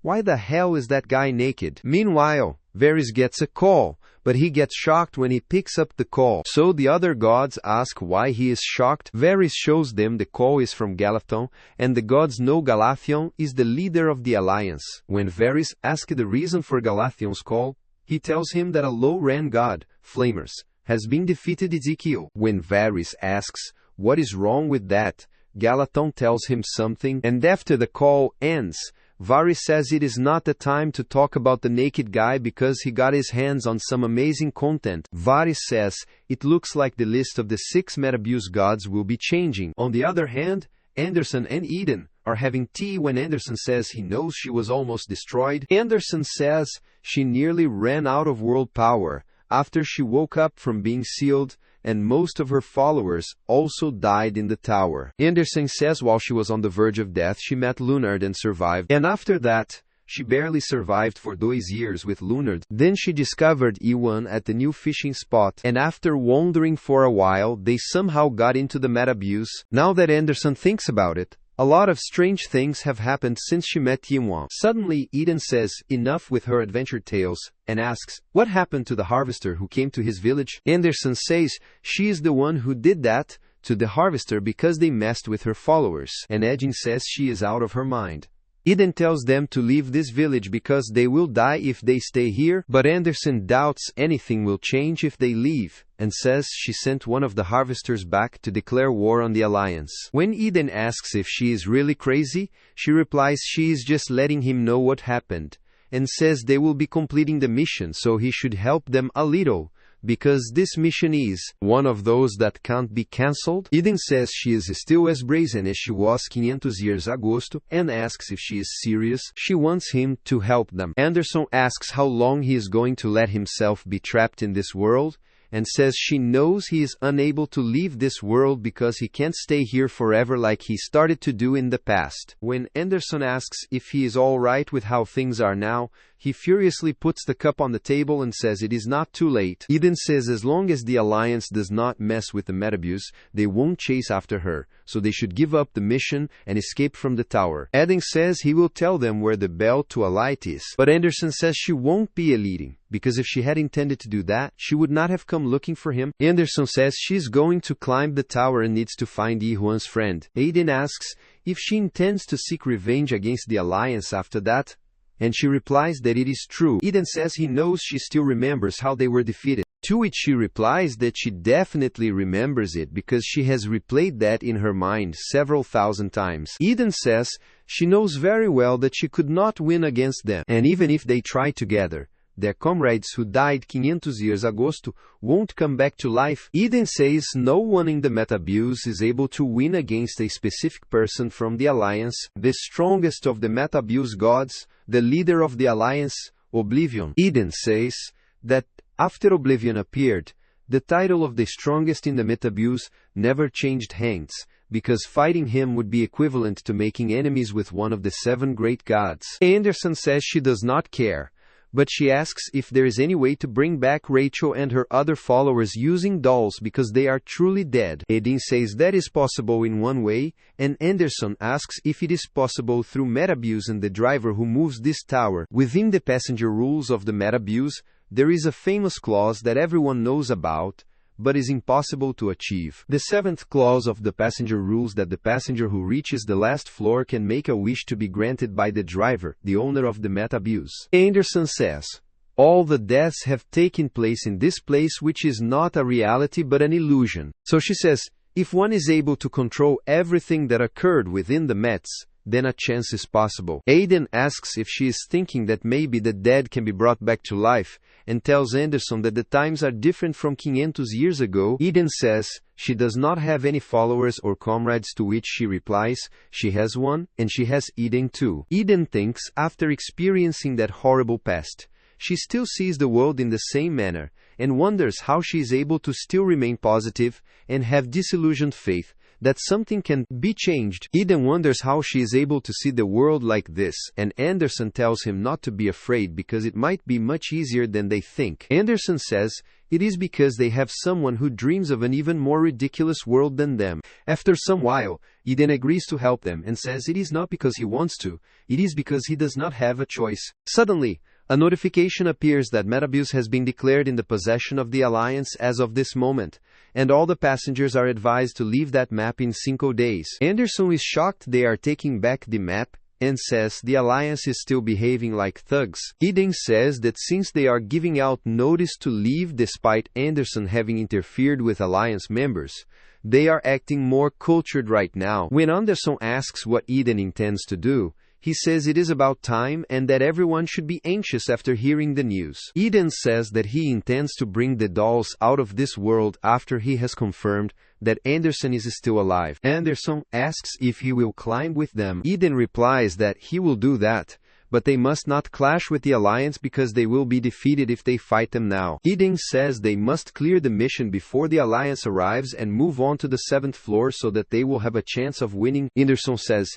S1: "Why the hell is that guy naked?" Meanwhile, Varys gets a call, but he gets shocked when he picks up the call. So the other gods ask why he is shocked. Varys shows them the call is from Galathon, and the gods know Galathon is the leader of the alliance. When Varys asks the reason for Galathion's call, he tells him that a low-ran god, Flamers, has been defeated Ezekiel. When Varys asks what is wrong with that, Galathon tells him something, and after the call ends, Varys says it is not the time to talk about the naked guy because he got his hands on some amazing content. Varys says it looks like the list of the 6 Metabuse gods will be changing. On the other hand, Anderson and Eden are having tea when Anderson says he knows she was almost destroyed. Anderson says she nearly ran out of world power after she woke up from being sealed, and most of her followers also died in the tower. Anderson says while she was on the verge of death she met Lunard and survived, and after that, she barely survived for 2 years with Lunard. Then she discovered Yuan at the new fishing spot, and after wandering for a while they somehow got into the Metabuse. Now that Anderson thinks about it, a lot of strange things have happened since she met Yuan. Suddenly, Eden says enough with her adventure tales, and asks, what happened to the harvester who came to his village? Anderson says she is the one who did that to the harvester because they messed with her followers. And Edgin says she is out of her mind. Eden tells them to leave this village because they will die if they stay here, but Anderson doubts anything will change if they leave, and says she sent one of the harvesters back to declare war on the Alliance. When Eden asks if she is really crazy, she replies she is just letting him know what happened, and says they will be completing the mission so he should help them a little, because this mission is one of those that can't be cancelled. Eden says she is still as brazen as she was 500 years agosto, and asks if she is serious. She wants him to help them. Anderson asks how long he is going to let himself be trapped in this world, and says she knows he is unable to leave this world because he can't stay here forever like he started to do in the past. When Anderson asks if he is alright with how things are now, he furiously puts the cup on the table and says it is not too late. Eden says as long as the Alliance does not mess with the Metabuse, they won't chase after her, so they should give up the mission and escape from the tower. Eden says he will tell them where the bell to Alight is, but Anderson says she won't be eluding, because if she had intended to do that, she would not have come looking for him. Anderson says she's going to climb the tower and needs to find Yuan's friend. Eden asks if she intends to seek revenge against the Alliance after that, and she replies that it is true. Eden says he knows she still remembers how they were defeated, to which she replies that she definitely remembers it because she has replayed that in her mind several thousand times. Eden says she knows very well that she could not win against them, and even if they try together, their comrades who died 500 years agosto won't come back to life. Eden says no one in the Metabuse is able to win against a specific person from the Alliance, the strongest of the Metabuse gods, the leader of the Alliance, Oblivion. Eden says that after Oblivion appeared, the title of the strongest in the Metabuse never changed hands, because fighting him would be equivalent to making enemies with one of the 7 great gods. Anderson says she does not care, but she asks if there is any way to bring back Rachel and her other followers using dolls because they are truly dead. Eden says that is possible in one way, and Anderson asks if it is possible through Metabuse and the driver who moves this tower. Within the passenger rules of the Metabuse, there is a famous clause that everyone knows about, but is impossible to achieve. The 7th clause of the passenger rules that the passenger who reaches the last floor can make a wish to be granted by the driver, the owner of the Metabuse. Anderson says, all the deaths have taken place in this place which is not a reality but an illusion. So she says, if one is able to control everything that occurred within the Mets, then a chance is possible. Aiden asks if she is thinking that maybe the dead can be brought back to life, and tells Anderson that the times are different from 500 years ago. Eden says she does not have any followers or comrades, to which she replies she has one, and she has Eden too. Eden thinks, after experiencing that horrible past, she still sees the world in the same manner, and wonders how she is able to still remain positive and have disillusioned faith that something can be changed. Eden wonders how she is able to see the world like this, and Anderson tells him not to be afraid because it might be much easier than they think. Anderson says it is because they have someone who dreams of an even more ridiculous world than them. After some while, Eden agrees to help them and says it is not because he wants to, it is because he does not have a choice. Suddenly, a notification appears that Metabuse has been declared in the possession of the Alliance as of this moment, and all the passengers are advised to leave that map in 5 days. Anderson is shocked they are taking back the map, and says the Alliance is still behaving like thugs. Eden says that since they are giving out notice to leave despite Anderson having interfered with Alliance members, they are acting more cultured right now. When Anderson asks what Eden intends to do, he says it is about time and that everyone should be anxious after hearing the news. Eden says that he intends to bring the dolls out of this world after he has confirmed that Anderson is still alive. Anderson asks if he will climb with them. Eden replies that he will do that, but they must not clash with the Alliance because they will be defeated if they fight them now. Eden says they must clear the mission before the Alliance arrives and move on to the 7th floor so that they will have a chance of winning. Anderson says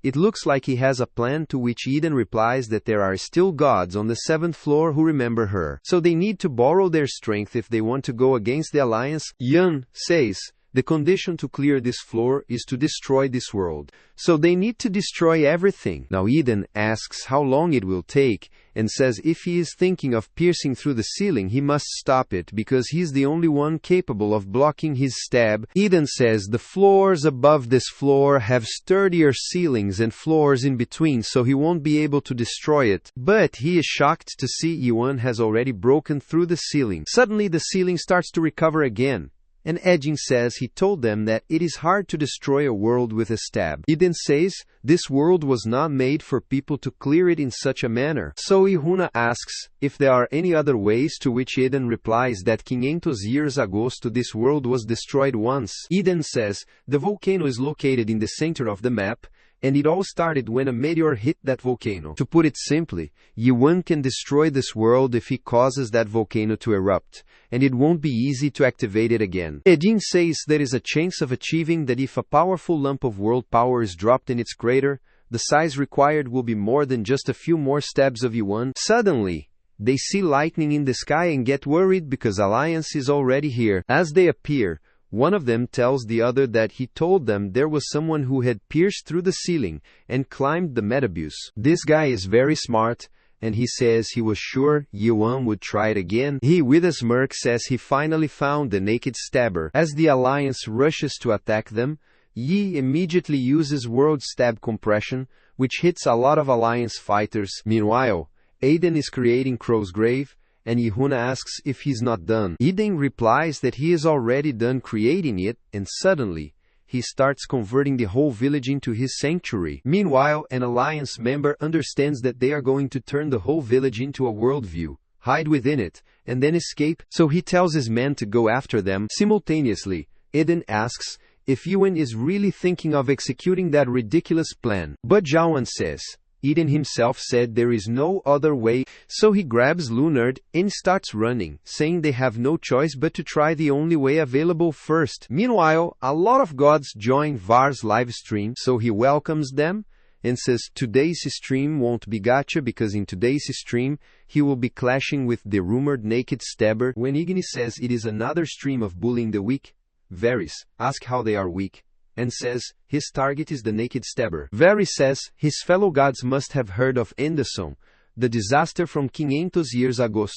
S1: it looks like he has a plan, to which Eden replies that there are still gods on the 7th floor who remember her, so they need to borrow their strength if they want to go against the Alliance. Yun says the condition to clear this floor is to destroy this world, so they need to destroy everything. Now Eden asks how long it will take, and says if he is thinking of piercing through the ceiling he must stop it because he is the only one capable of blocking his stab. Eden says the floors above this floor have sturdier ceilings and floors in between, so he won't be able to destroy it. But he is shocked to see Yuan has already broken through the ceiling. Suddenly the ceiling starts to recover again, and Eden says he told them that it is hard to destroy a world with a stab. Eden says this world was not made for people to clear it in such a manner. So Ihuna asks if there are any other ways, to which Eden replies that 500 years ago this world was destroyed once. Eden says the volcano is located in the center of the map, and it all started when a meteor hit that volcano. To put it simply, Yuan can destroy this world if he causes that volcano to erupt, and it won't be easy to activate it again. Eden says there is a chance of achieving that if a powerful lump of world power is dropped in its crater, the size required will be more than just a few more stabs of Yuan. Suddenly, they see lightning in the sky and get worried because Alliance is already here. As they appear, one of them tells the other that he told them there was someone who had pierced through the ceiling and climbed the Metabuse. This guy is very smart, and he says he was sure Yuan would try it again. He, with a smirk, says he finally found the naked stabber. As the Alliance rushes to attack them, Yi immediately uses World Stab Compression, which hits a lot of Alliance fighters. Meanwhile, Aiden is creating Crow's Grave, and Ihuna asks if he's not done. Eden replies that he is already done creating it, and suddenly, he starts converting the whole village into his sanctuary. Meanwhile, an Alliance member understands that they are going to turn the whole village into a worldview, hide within it, and then escape, so he tells his men to go after them. Simultaneously, Eden asks if Yuan is really thinking of executing that ridiculous plan. But Jawan says Eden himself said there is no other way, so he grabs Lunard and starts running, saying they have no choice but to try the only way available first. Meanwhile, a lot of gods join Var's live stream, so he welcomes them and says today's stream won't be gacha because in today's stream he will be clashing with the rumored naked stabber. When Igni says it is another stream of bullying the weak, Varys asks how they are weak, and says his target is the naked stabber. Varys says his fellow gods must have heard of Anderson, the disaster from 500 years ago,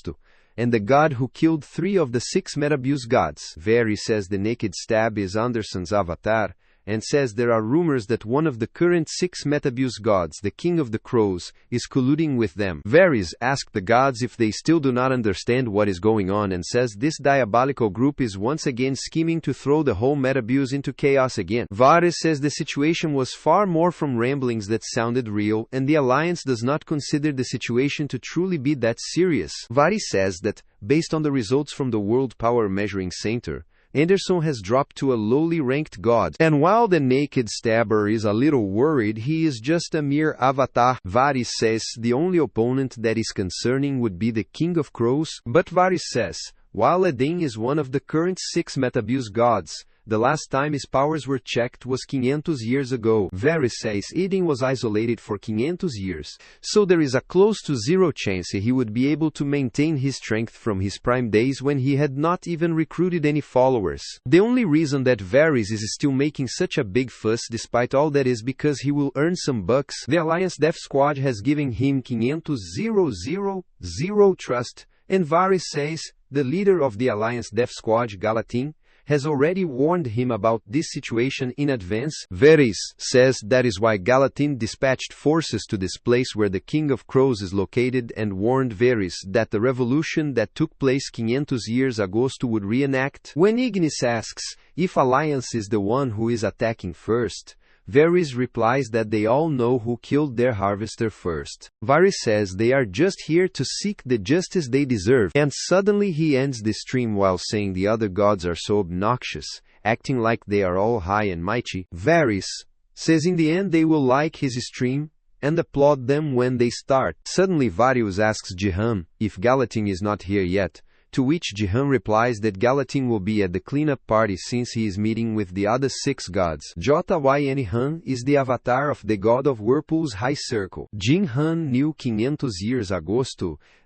S1: and the god who killed 3 of the 6 Metabuse gods. Varys says the naked stab is Anderson's avatar, and says there are rumors that one of the current 6 Metabuse gods, the King of the Crows, is colluding with them. Varys asks the gods if they still do not understand what is going on and says this diabolical group is once again scheming to throw the whole Metabuse into chaos again. Varys says the situation was far more from ramblings that sounded real, and the Alliance does not consider the situation to truly be that serious. Varys says that, based on the results from the World Power Measuring Center, Anderson has dropped to a lowly ranked god, and while the Naked Stabber is a little worried he is just a mere avatar. Varys says the only opponent that is concerning would be the King of Crows, but Varys says, while Eden is one of the current 6 Metabuse gods, the last time his powers were checked was 500 years ago. Varys says Eden was isolated for 500 years, so there is a close to zero chance he would be able to maintain his strength from his prime days when he had not even recruited any followers. The only reason that Varys is still making such a big fuss despite all that is because he will earn some bucks. The Alliance Death Squad has given him 500,000 trust, and Varys says the leader of the Alliance Death Squad, Gallatin, has already warned him about this situation in advance. Varys says that is why Gallatin dispatched forces to this place where the King of Crows is located and warned Varys that the revolution that took place 500 years ago would reenact. When Ignis asks if Alliance is the one who is attacking first, Varys replies that they all know who killed their harvester first. Varys says they are just here to seek the justice they deserve, and suddenly he ends the stream while saying the other gods are so obnoxious, acting like they are all high and mighty. Varys says in the end they will like his stream and applaud them when they start. Suddenly Varys asks Jihan if Gallatin is not here yet, to which Jihan replies that Gallatin will be at the cleanup party since he is meeting with the other 6 gods. Jihan is the avatar of the god of Whirlpool's High Circle. Jihan knew 500 years ago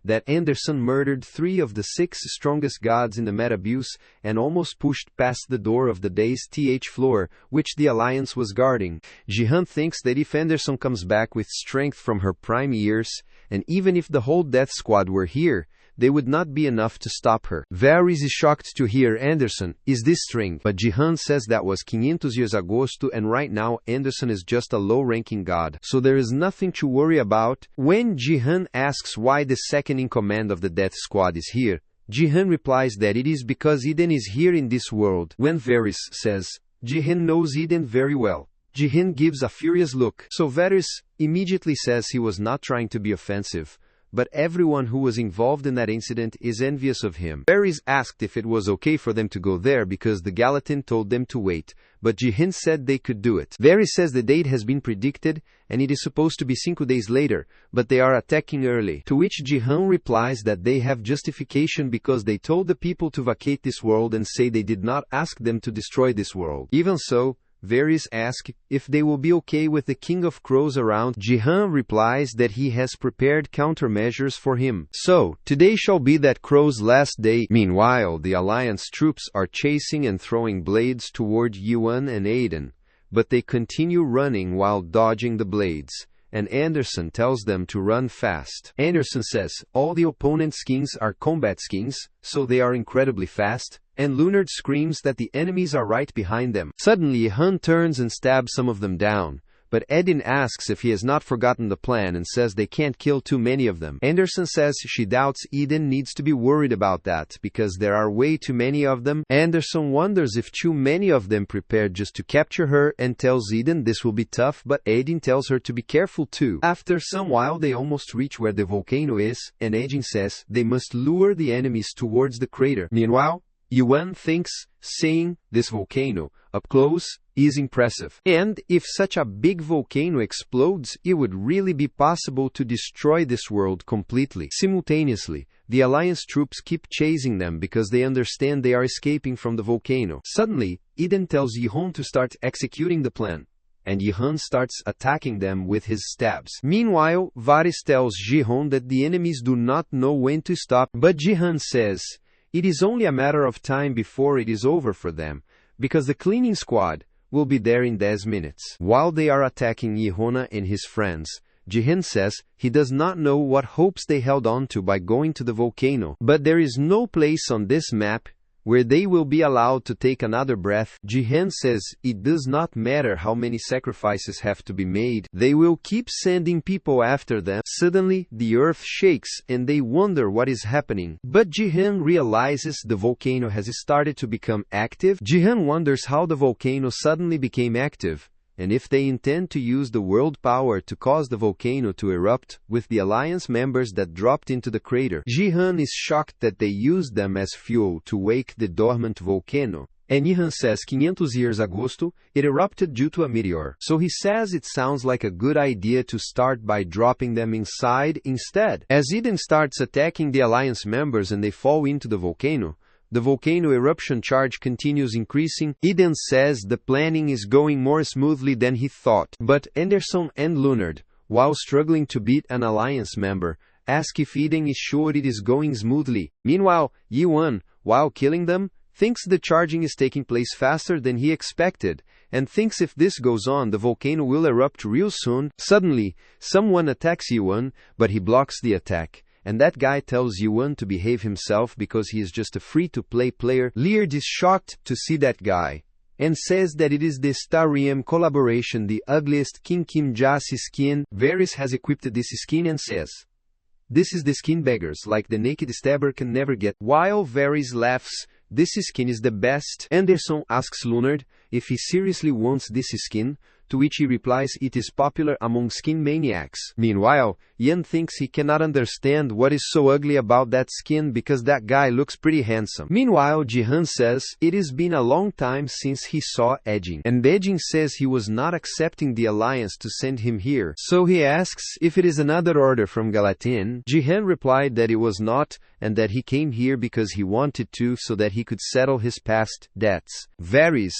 S1: that Anderson murdered 3 of the 6 strongest gods in the Metabuse and almost pushed past the door of the day's floor, which the Alliance was guarding. Jihan thinks that if Anderson comes back with strength from her prime years, and even if the whole Death Squad were here, they would not be enough to stop her. Varys is shocked to hear Anderson is this string, but Jihan says that was 500 years ago and right now Anderson is just a low-ranking god, so there is nothing to worry about. When Jihan asks why the second in command of the Death Squad is here, Jihan replies that it is because Eden is here in this world. When Varys says Jihan knows Eden very well, Jihan gives a furious look, so Varys immediately says he was not trying to be offensive, but everyone who was involved in that incident is envious of him. Varys asked if it was okay for them to go there because the Gallatin told them to wait, but Jihan said they could do it. Varys says the date has been predicted and it is supposed to be 5 days later, but they are attacking early. To which Jihan replies that they have justification because they told the people to vacate this world and say they did not ask them to destroy this world. Even so, Varys asks if they will be okay with the King of Crows around. Jihan replies that he has prepared countermeasures for him. So, today shall be that Crow's last day. Meanwhile, the Alliance troops are chasing and throwing blades toward Yuan and Aiden, but they continue running while dodging the blades, and Anderson tells them to run fast. Anderson says all the opponent's skins are combat skins, so they are incredibly fast, and Lunard screams that the enemies are right behind them. Suddenly, Hun turns and stabs some of them down, but Edin asks if he has not forgotten the plan and says they can't kill too many of them. Anderson says she doubts Eden needs to be worried about that because there are way too many of them. Anderson wonders if too many of them prepared just to capture her and tells Eden this will be tough, but Edin tells her to be careful too. After some while they almost reach where the volcano is, and Edin says they must lure the enemies towards the crater. Meanwhile, Yuan thinks, seeing this volcano up close is impressive. And if such a big volcano explodes, it would really be possible to destroy this world completely. Simultaneously, the Alliance troops keep chasing them because they understand they are escaping from the volcano. Suddenly, Eden tells Yihon to start executing the plan, and Yihon starts attacking them with his stabs. Meanwhile, Varys tells Jihon that the enemies do not know when to stop, but Jihan says it is only a matter of time before it is over for them, because the cleaning squad will be there in 10 minutes. While they are attacking Yihona and his friends, Jihan says he does not know what hopes they held on to by going to the volcano, but there is no place on this map where they will be allowed to take another breath. Jihan says, it does not matter how many sacrifices have to be made, they will keep sending people after them. Suddenly, the earth shakes, and they wonder what is happening. But Jihan realizes the volcano has started to become active. Jihan wonders how the volcano suddenly became active, and if they intend to use the world power to cause the volcano to erupt, with the alliance members that dropped into the crater. Jihan is shocked that they used them as fuel to wake the dormant volcano. And Jihan says 500 years agosto, it erupted due to a meteor. So he says it sounds like a good idea to start by dropping them inside instead. As Eden starts attacking the alliance members and they fall into the volcano eruption charge continues increasing. Eden says the planning is going more smoothly than he thought. But Anderson and Leonard, while struggling to beat an alliance member, ask if Eden is sure it is going smoothly. Meanwhile, Yuan, while killing them, thinks the charging is taking place faster than he expected, and thinks if this goes on the volcano will erupt real soon. Suddenly, someone attacks Yuan, but he blocks the attack. And that guy tells Yuan to behave himself because he is just a free-to-play player. Leard is shocked to see that guy, and says that it is the Starium collaboration, the ugliest King Kim Jasi skin. Varys has equipped this skin and says, this is the skin beggars like the naked stabber can never get. While Varys laughs, this skin is the best. Anderson asks Leonard if he seriously wants this skin, to which he replies it is popular among skin maniacs. Meanwhile, Ian thinks he cannot understand what is so ugly about that skin because that guy looks pretty handsome. Meanwhile, Jihan says it has been a long time since he saw Edging, and Edging says he was not accepting the alliance to send him here. So he asks if it is another order from Galatine. Jihan replied that it was not, and that he came here because he wanted to so that he could settle his past debts. Varys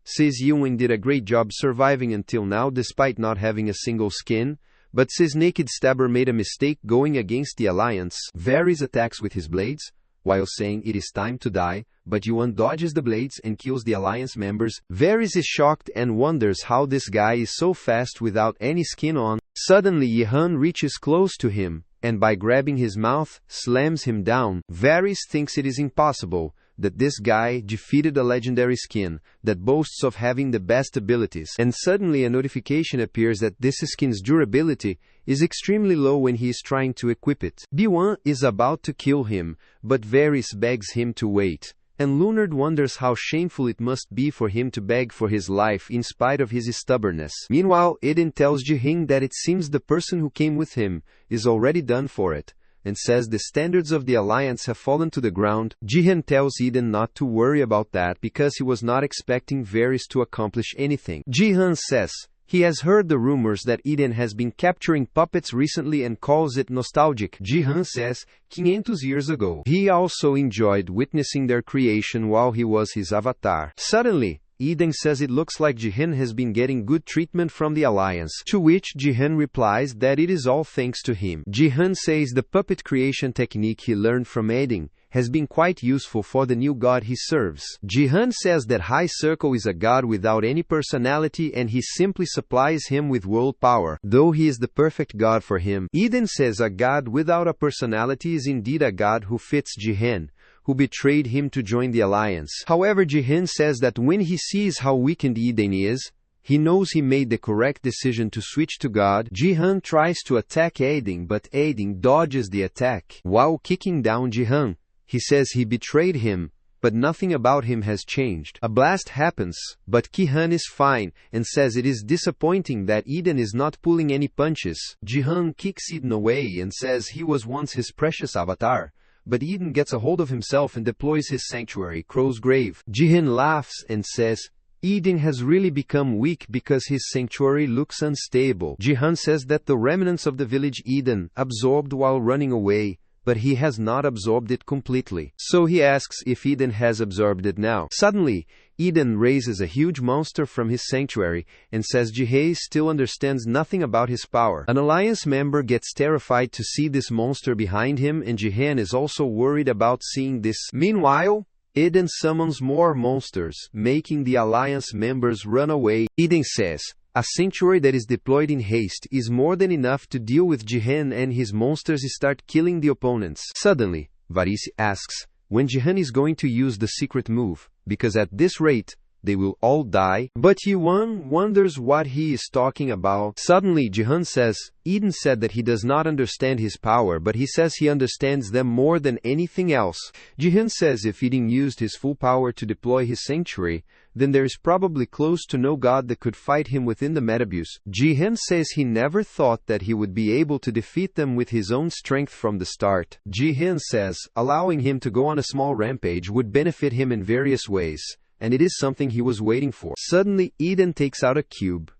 S1: says Ewan did a great job surviving until now despite not having a single skin, but says Naked Stabber made a mistake going against the alliance. Varys attacks with his blades, while saying it is time to die, but Yuan dodges the blades and kills the alliance members. Varys is shocked and wonders how this guy is so fast without any skin on. Suddenly Yehan reaches close to him, and by grabbing his mouth, slams him down. Varys thinks it is impossible that this guy defeated a legendary skin that boasts of having the best abilities. And suddenly a notification appears that this skin's durability is extremely low when he is trying to equip it. B1 is about to kill him, but Varys begs him to wait. And Leonard wonders how shameful it must be for him to beg for his life in spite of his stubbornness. Meanwhile, Eden tells Jihin that it seems the person who came with him is already done for it, and says the standards of the alliance have fallen to the ground. Jihan tells Eden not to worry about that because he was not expecting Varys to accomplish anything. Jihan says he has heard the rumors that Eden has been capturing puppets recently and calls it nostalgic. Jihan says 500 years ago he also enjoyed witnessing their creation while he was his avatar. Suddenly, Eden says it looks like Jihan has been getting good treatment from the alliance, to which Jihan replies that it is all thanks to him. Jihan says the puppet creation technique he learned from Eden has been quite useful for the new god he serves. Jihan says that High Circle is a god without any personality and he simply supplies him with world power, though he is the perfect god for him. Eden says a god without a personality is indeed a god who fits Jihan, who betrayed him to join the alliance. However, Jihan says that when he sees how weakened Eden is, he knows he made the correct decision to switch to God. Jihan tries to attack Eden, but Eden dodges the attack. While kicking down Jihan, he says he betrayed him, but nothing about him has changed. A blast happens, but Jihan is fine, and says it is disappointing that Eden is not pulling any punches. Jihan kicks Eden away and says he was once his precious avatar, but Eden gets a hold of himself and deploys his sanctuary, Crow's Grave. Jihan laughs and says Eden has really become weak because his sanctuary looks unstable. Jihan says that the remnants of the village Eden absorbed while running away, but he has not absorbed it completely. So he asks if Eden has absorbed it now. Suddenly, Eden raises a huge monster from his sanctuary and says Jihan still understands nothing about his power. An alliance member gets terrified to see this monster behind him, and Jihan is also worried about seeing this. Meanwhile, Eden summons more monsters, making the alliance members run away. Eden says a sanctuary that is deployed in haste is more than enough to deal with Jihan, and his monsters start killing the opponents. Suddenly, Varys asks when Jihan is going to use the secret move, because at this rate, they will all die. But Yuan wonders what he is talking about. Suddenly Jihan says, Eden said that he does not understand his power, but he says he understands them more than anything else. Jihan says if Eden used his full power to deploy his sanctuary, then there is probably close to no god that could fight him within the metabuse. Jihan says he never thought that he would be able to defeat them with his own strength from the start. Jihan says allowing him to go on a small rampage would benefit him in various ways, and it is something he was waiting for. Suddenly, Eden takes out a cube,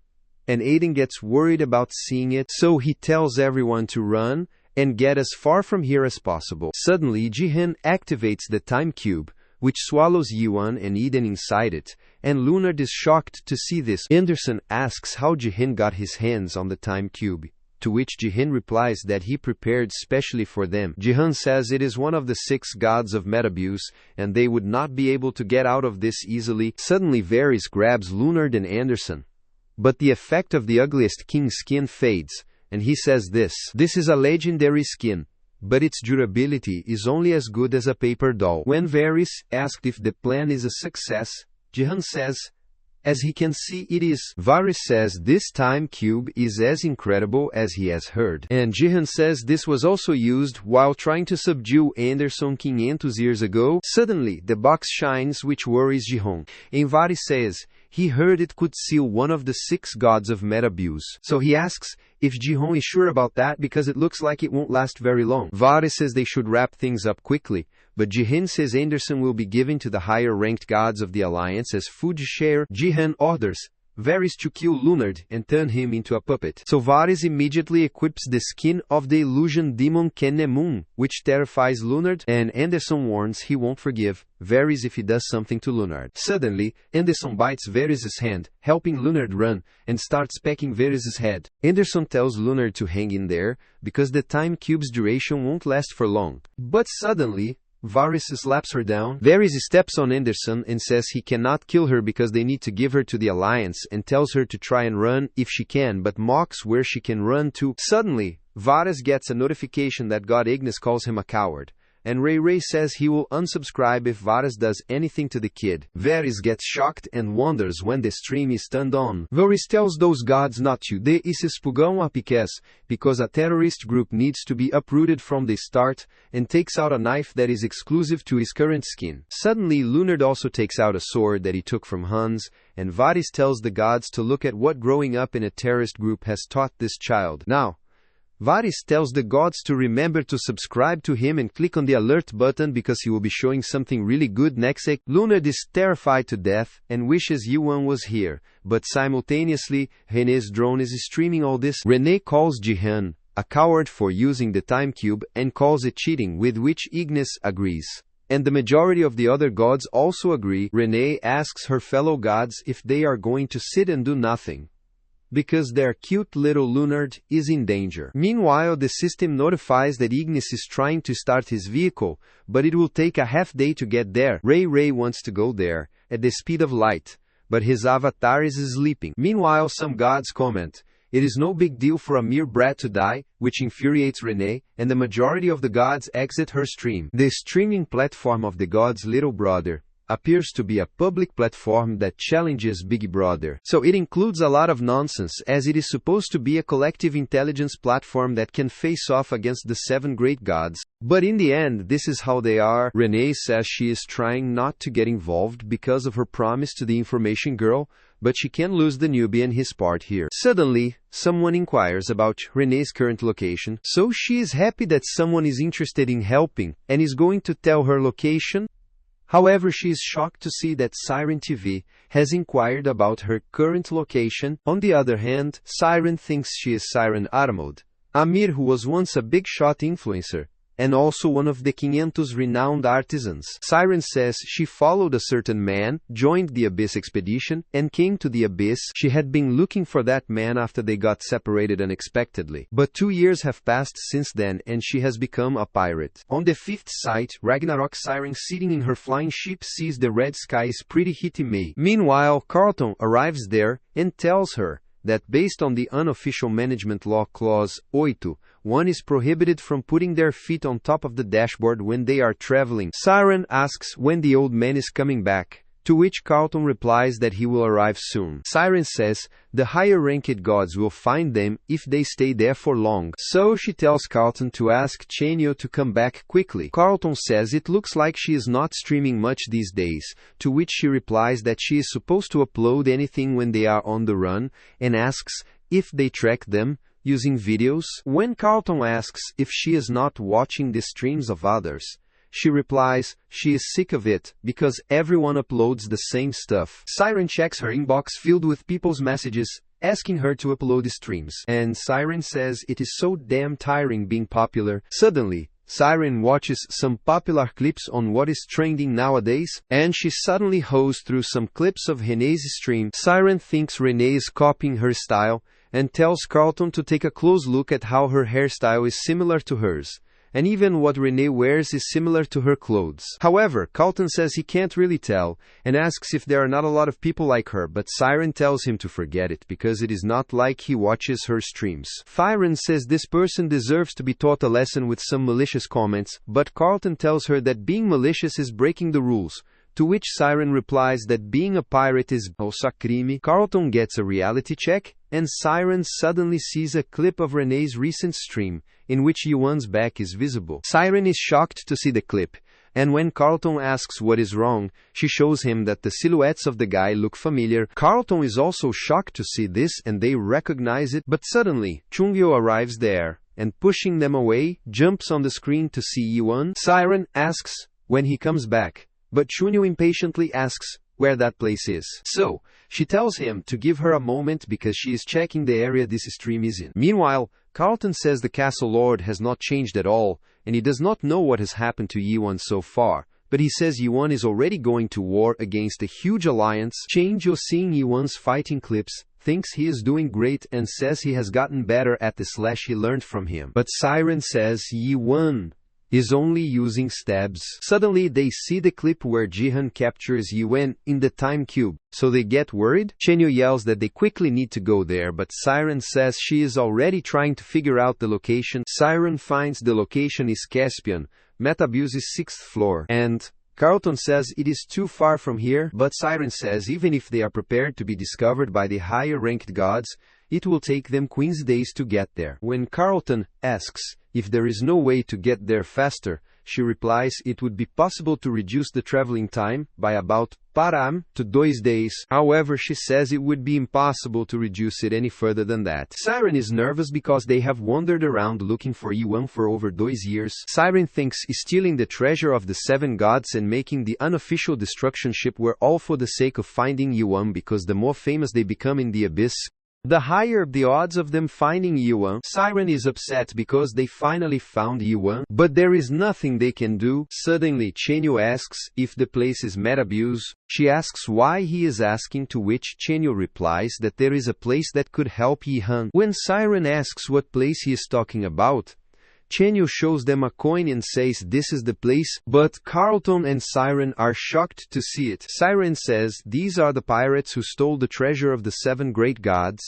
S1: and Aiden gets worried about seeing it, so he tells everyone to run and get as far from here as possible. Suddenly, Jihan activates the time cube, which swallows Yuan and Eden inside it, and Leonard is shocked to see this. Anderson asks how Jihan got his hands on the time cube, to which Jihan replies that he prepared specially for them. Jihan says it is one of the 6 gods of metabuse, and they would not be able to get out of this easily. Suddenly Varys grabs Leonard and Anderson, but the effect of the ugliest king's skin fades, and he says this is a legendary skin, but its durability is only as good as a paper doll. When Varys asked if the plan is a success, Jihan says, as he can see it is. Varys says this time cube is as incredible as he has heard. And Jihan says this was also used while trying to subdue Anderson 500 years ago. Suddenly, the box shines, which worries Jihan. And Varys says he heard it could seal one of the 6 gods of metabuse. So he asks if Jihan is sure about that because it looks like it won't last very long. Varys says they should wrap things up quickly, but Jihan says Anderson will be given to the higher-ranked gods of the Alliance as food share. Jihan orders Varys to kill Leonard and turn him into a puppet. So Varys immediately equips the skin of the illusion demon Kennemun, which terrifies Leonard, and Anderson warns he won't forgive Varys if he does something to Leonard. Suddenly, Anderson bites Varys' hand, helping Leonard run, and starts pecking Varys' head. Anderson tells Leonard to hang in there, because the time cube's duration won't last for long. But suddenly, Varys slaps her down. Varys steps on Anderson and says he cannot kill her because they need to give her to the Alliance, and tells her to try and run if she can, but mocks where she can run to. Suddenly, Varys gets a notification that God Ignis calls him a coward, and Ray says he will unsubscribe if Varys does anything to the kid. Varys gets shocked and wonders when the stream is turned on. Varys tells those gods not to de espugão a piques, because a terrorist group needs to be uprooted from the start, and takes out a knife that is exclusive to his current skin. Suddenly Leonard also takes out a sword that he took from Hans, and Varys tells the gods to look at what growing up in a terrorist group has taught this child. Now, Varys tells the gods to remember to subscribe to him and click on the alert button because he will be showing something really good next week. Leonard is terrified to death and wishes Yuan was here, but simultaneously, René's drone is streaming all this. René calls Jihan a coward for using the time cube and calls it cheating, with which Ignis agrees. And the majority of the other gods also agree. René asks her fellow gods if they are going to sit and do nothing, because their cute little Leonard is in danger. Meanwhile, the system notifies that Ignis is trying to start his vehicle, but it will take a half day to get there. Ray wants to go there, at the speed of light, but his avatar is sleeping. Meanwhile, some gods comment, it is no big deal for a mere brat to die, which infuriates René, and the majority of the gods exit her stream. The streaming platform of the gods' little brother appears to be a public platform that challenges Big Brother. So it includes a lot of nonsense, as it is supposed to be a collective intelligence platform that can face off against the 7 great gods. But in the end, this is how they are. René says she is trying not to get involved because of her promise to the information girl, but she can lose the newbie and his part here. Suddenly, someone inquires about René's current location, so she is happy that someone is interested in helping, and is going to tell her location. However, she is shocked to see that Siren TV has inquired about her current location. On the other hand, Siren thinks she is Siren Armod, Amir, who was once a big shot influencer, and also one of the 500 renowned artisans. Siren says she followed a certain man, joined the Abyss expedition, and came to the Abyss. She had been looking for that man after they got separated unexpectedly. But 2 years have passed since then, and she has become a pirate. On the 5th site, Ragnarok Siren, sitting in her flying ship, sees the red skies pretty hitty May. Meanwhile, Carlton arrives there and tells her that based on the unofficial management law clause 8, one is prohibited from putting their feet on top of the dashboard when they are traveling. Siren asks when the old man is coming back, to which Carlton replies that he will arrive soon. Siren says the higher-ranked gods will find them if they stay there for long. So she tells Carlton to ask Chenyo to come back quickly. Carlton says it looks like she is not streaming much these days, to which she replies that she is supposed to upload anything when they are on the run, and asks if they track them using videos. When Carlton asks if she is not watching the streams of others, she replies she is sick of it, because everyone uploads the same stuff. Siren checks her inbox filled with people's messages, asking her to upload streams. And Siren says it is so damn tiring being popular. Suddenly, Siren watches some popular clips on what is trending nowadays, and she suddenly hoes through some clips of Renee's stream. Siren thinks Renee is copying her style, and tells Carlton to take a close look at how her hairstyle is similar to hers. And even what Renee wears is similar to her clothes. However, Carlton says he can't really tell, and asks if there are not a lot of people like her, but Siren tells him to forget it, because it is not like he watches her streams. Siren says this person deserves to be taught a lesson with some malicious comments, but Carlton tells her that being malicious is breaking the rules, to which Siren replies that being a pirate is also crime. Carlton gets a reality check, and Siren suddenly sees a clip of Renee's recent stream, in which Yuan's back is visible. Siren is shocked to see the clip, and when Carlton asks what is wrong, she shows him that the silhouettes of the guy look familiar. Carlton is also shocked to see this, and they recognize it, but suddenly, Chungyo arrives there, and pushing them away, jumps on the screen to see Yuan. Siren asks when he comes back, but Chunyo impatiently asks where that place is. So, she tells him to give her a moment because she is checking the area this stream is in. Meanwhile, Carlton says the castle lord has not changed at all, and he does not know what has happened to Yuan so far, but he says Yuan is already going to war against a huge alliance. Changyo, seeing Yuan's fighting clips, thinks he is doing great and says he has gotten better at the slash he learned from him. But Siren says Yuan is only using stabs. Suddenly they see the clip where Jihan captures Yuan in the time cube, so they get worried. Chenyo yells that they quickly need to go there, but Siren says she is already trying to figure out the location. Siren finds the location is Caspian, Metabuse's 6th floor, and Carlton says it is too far from here, but Siren says even if they are prepared to be discovered by the higher-ranked gods, it will take them Queen's days to get there. When Carlton asks if there is no way to get there faster, she replies it would be possible to reduce the traveling time by about param to 2 days. However, she says it would be impossible to reduce it any further than that. Siren is nervous because they have wandered around looking for Yuan for over 2 years. Siren thinks stealing the treasure of the 7 gods and making the unofficial destruction ship were all for the sake of finding Yuan, because the more famous they become in the abyss, the higher the odds of them finding Yuan. Siren is upset because they finally found Yuan, but there is nothing they can do. Suddenly, Chenyo asks if the place is Metabuse. She asks why he is asking, to which Chenyo replies that there is a place that could help Yihan. When Siren asks what place he is talking about, Chenyo shows them a coin and says this is the place, but Carlton and Siren are shocked to see it. Siren says these are the pirates who stole the treasure of the 7 great gods,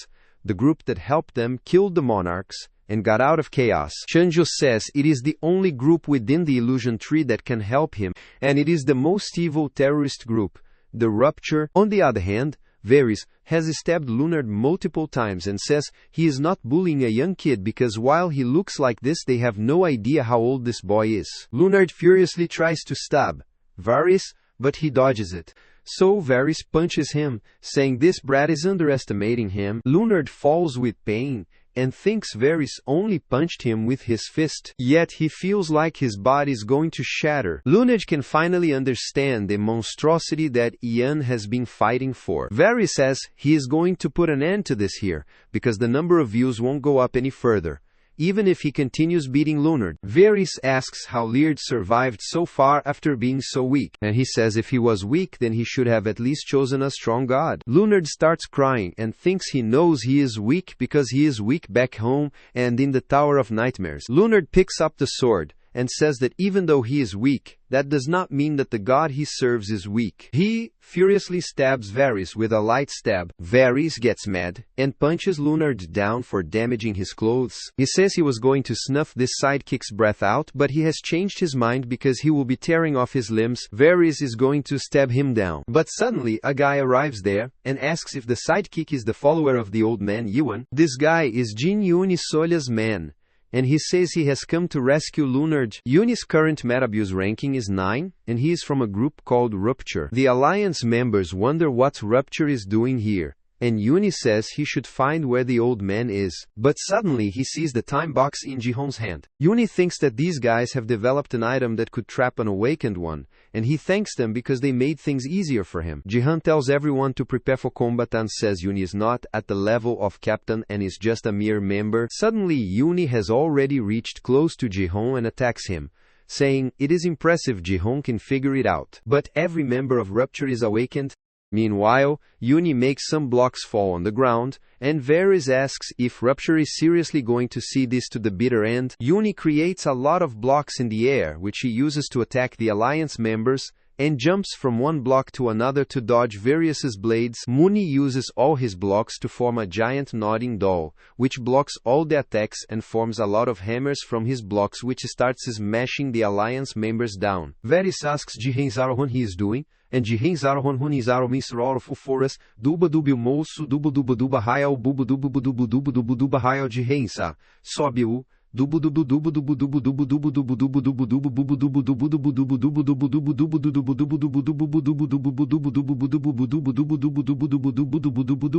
S1: the group that helped them, killed the monarchs, and got out of chaos. Chenyo says it is the only group within the illusion tree that can help him, and it is the most evil terrorist group. The Rupture, on the other hand, Varys, has stabbed Lunard multiple times and says he is not bullying a young kid because while he looks like this they have no idea how old this boy is. Lunard furiously tries to stab Varys, but he dodges it. So Varys punches him, saying this brat is underestimating him. Lunard falls with pain and thinks Varys only punched him with his fist, yet he feels like his body is going to shatter. Lunard can finally understand the monstrosity that Ian has been fighting for. Varys says he is going to put an end to this here, because the number of views won't go up any further, even if he continues beating Lunard. Varys asks how Leard survived so far after being so weak, and he says if he was weak then he should have at least chosen a strong god. Lunard starts crying and thinks he knows he is weak because he is weak back home and in the Tower of Nightmares. Lunard picks up the sword and says that even though he is weak, that does not mean that the god he serves is weak. He furiously stabs Varys with a light stab. Varys gets mad and punches Lunard down for damaging his clothes. He says he was going to snuff this sidekick's breath out, but he has changed his mind because he will be tearing off his limbs. Varys is going to stab him down. But suddenly, a guy arrives there and asks if the sidekick is the follower of the old man Yuan. This guy is Jin Yuni Solya's man, and he says he has come to rescue Lunard. Yuni's current Metabuse ranking is 9, and he is from a group called Rupture. The Alliance members wonder what Rupture is doing here, and Yuni says he should find where the old man is. But suddenly he sees the time box in Jihon's hand. Yuni thinks that these guys have developed an item that could trap an awakened one, and he thanks them because they made things easier for him. Jihon tells everyone to prepare for combat and says Yuni is not at the level of captain and is just a mere member. Suddenly Yuni has already reached close to Jihon and attacks him, saying, "It is impressive Jihon can figure it out. But every member of Rupture is awakened." Meanwhile, Yuni makes some blocks fall on the ground, and Varys asks if Rupture is seriously going to see this to the bitter end. Yuni creates a lot of blocks in the air, which he uses to attack the Alliance members, and jumps from one block to another to dodge Varys' blades. Muni uses all his blocks to form a giant nodding doll, which blocks all the attacks and forms a lot of hammers from his blocks, which starts smashing the Alliance members down. Varys asks Jihon what he is doing, and Jihon Hunizaro Misror Fuforas, Duba Dubil Moço, Duba Hayal, Bubu Duba Hayal Jihonsa, Sobe-o, Dubu dubu dubu dubu dubu dubu dubu dubu dubu dubu dubu bubu dubu dubu dubu dubu dubu dubu dubu dubu dubu dubu dubu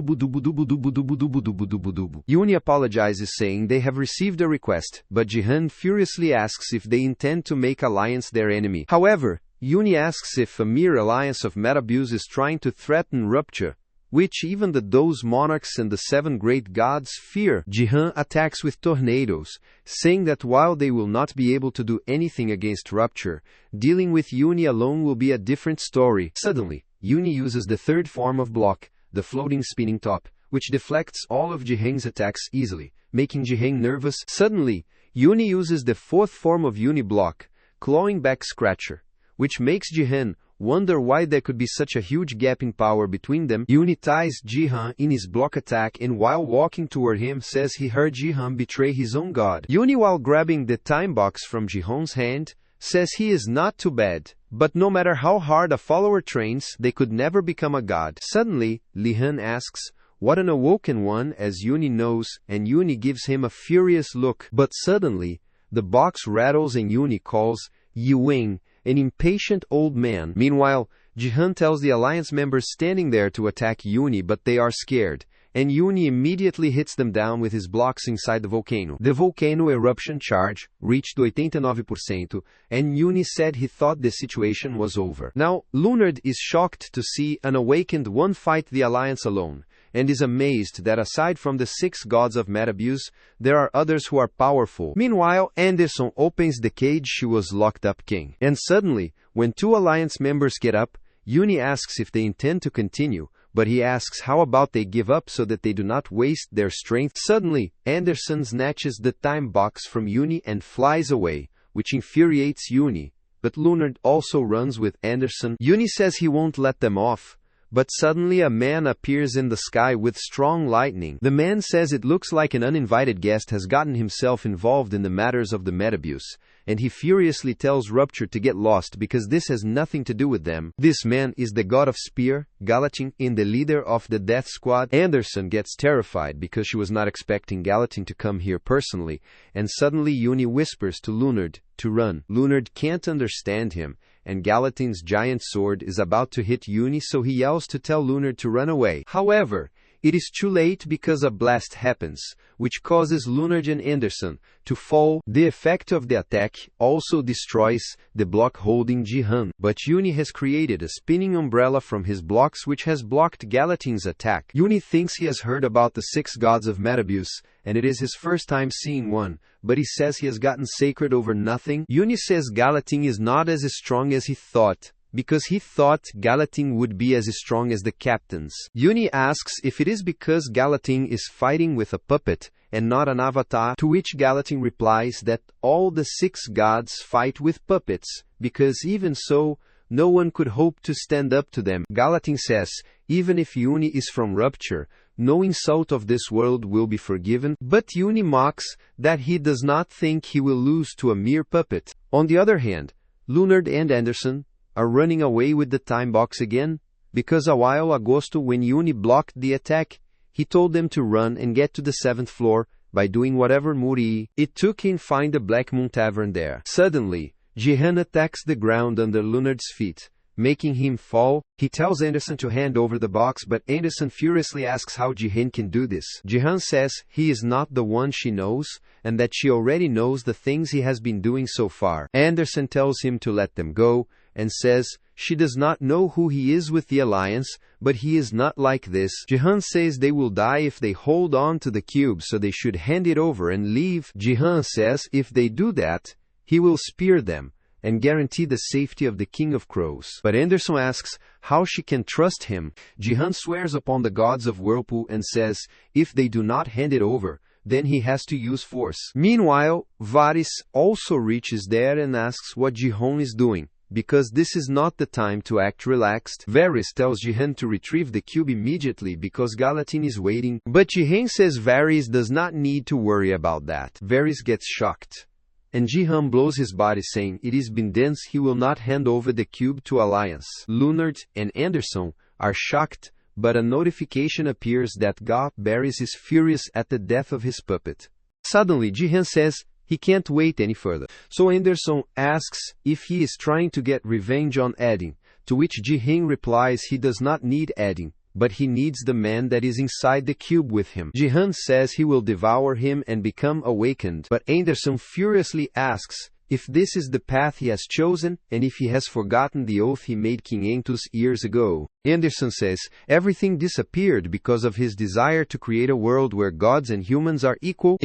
S1: dubu dubu dubu dubu dubu dubu. Yuni apologizes saying they have received a request, but Jihon furiously asks if they intend to make Alliance their enemy. However, Yuni asks if a mere alliance of Metabuse is trying to threaten Rupture, which even the Those monarchs and the 7 great gods fear. Jihon attacks with tornadoes, saying that while they will not be able to do anything against Rupture, dealing with Yuni alone will be a different story. Suddenly, Yuni uses the 3rd form of block, the floating spinning top, which deflects all of Jihon's attacks easily, making Jihon nervous. Suddenly, Yuni uses the 4th form of Yuni block, clawing back Scratcher, which makes Jihon wonder why there could be such a huge gap in power between them. Yuni ties Jihon in his block attack and while walking toward him says he heard Jihon betray his own god. Yuni, while grabbing the time box from Jihon's hand, says he is not too bad, but no matter how hard a follower trains, they could never become a god. Suddenly, Lihan asks, "What an awoken one," as Yuni knows, and Yuni gives him a furious look. But suddenly, the box rattles and Yuni calls Yuing, an impatient old man. Meanwhile, Jihon tells the Alliance members standing there to attack Yuni, but they are scared, and Yuni immediately hits them down with his blocks inside the volcano. The volcano eruption charge reached 89%, and Yuni said he thought the situation was over. Now, Lunard is shocked to see an awakened one fight the Alliance alone, and is amazed that aside from the 6 gods of Metabuse, there are others who are powerful. Meanwhile, Anderson opens the cage she was locked up king. And suddenly, when 2 Alliance members get up, Yuni asks if they intend to continue, but he asks how about they give up so that they do not waste their strength. Suddenly, Anderson snatches the time box from Yuni and flies away, which infuriates Yuni, but Lunard also runs with Anderson. Yuni says he won't let them off, but suddenly a man appears in the sky with strong lightning. The man says it looks like an uninvited guest has gotten himself involved in the matters of the Metabuse, and he furiously tells Rupture to get lost because this has nothing to do with them. This man is the god of Spear, Gallatin, and the leader of the Death Squad. Anderson gets terrified because she was not expecting Gallatin to come here personally, and suddenly Yuni whispers to Lunard to run. Lunard can't understand him, and Gallatin's giant sword is about to hit Yuni, so he yells to tell Lunard to run away. However, it is too late because a blast happens, which causes Lunard and Anderson to fall. The effect of the attack also destroys the block holding Jihon, but Yuni has created a spinning umbrella from his blocks which has blocked Gallatin's attack. Yuni thinks he has heard about the 6 gods of Metabuse, and it is his first time seeing one, but he says he has gotten sacred over nothing. Yuni says Gallatin is not as strong as he thought, because he thought Gallatin would be as strong as the captains. Yuni asks if it is because Gallatin is fighting with a puppet, and not an avatar, to which Gallatin replies that all the 6 gods fight with puppets, because even so, no one could hope to stand up to them. Gallatin says, even if Uni is from Rupture, no insult of this world will be forgiven, but Uni mocks that he does not think he will lose to a mere puppet. On the other hand, Leonard and Anderson are running away with the time box again, because a while ago when Uni blocked the attack, he told them to run and get to the 7th floor by doing whatever Muri it took and find the Black Moon Tavern there. Suddenly, Jihan attacks the ground under Leonard's feet, making him fall. He tells Anderson to hand over the box, but Anderson furiously asks how Jihan can do this. Jihan says he is not the one she knows, and that she already knows the things he has been doing so far. Anderson tells him to let them go, and says she does not know who he is with the Alliance, but he is not like this. Jihan says they will die if they hold on to the cube, so they should hand it over and leave. Jihan says if they do that, he will spear them and guarantee the safety of the King of Crows. But Anderson asks how she can trust him. Jihan swears upon the gods of Whirlpool and says if they do not hand it over, then he has to use force. Meanwhile, Varys also reaches there and asks what Jihan is doing, because this is not the time to act relaxed. Varys tells Jihan to retrieve the cube immediately because Gallatin is waiting, but Jihan says Varys does not need to worry about that. Varys gets shocked, and Jihan blows his body saying it is been dense, he will not hand over the cube to Alliance. Leonard and Anderson are shocked, but a notification appears that Varys is furious at the death of his puppet. Suddenly Jihan says he can't wait any further. So Anderson asks if he is trying to get revenge on Edding, to which Jihan replies he does not need Edding, but he needs the man that is inside the cube with him. Jihan says he will devour him and become awakened, but Anderson furiously asks if this is the path he has chosen, and if he has forgotten the oath he made King Aentus years ago. Anderson says everything disappeared because of his desire to create a world where gods and humans are equal.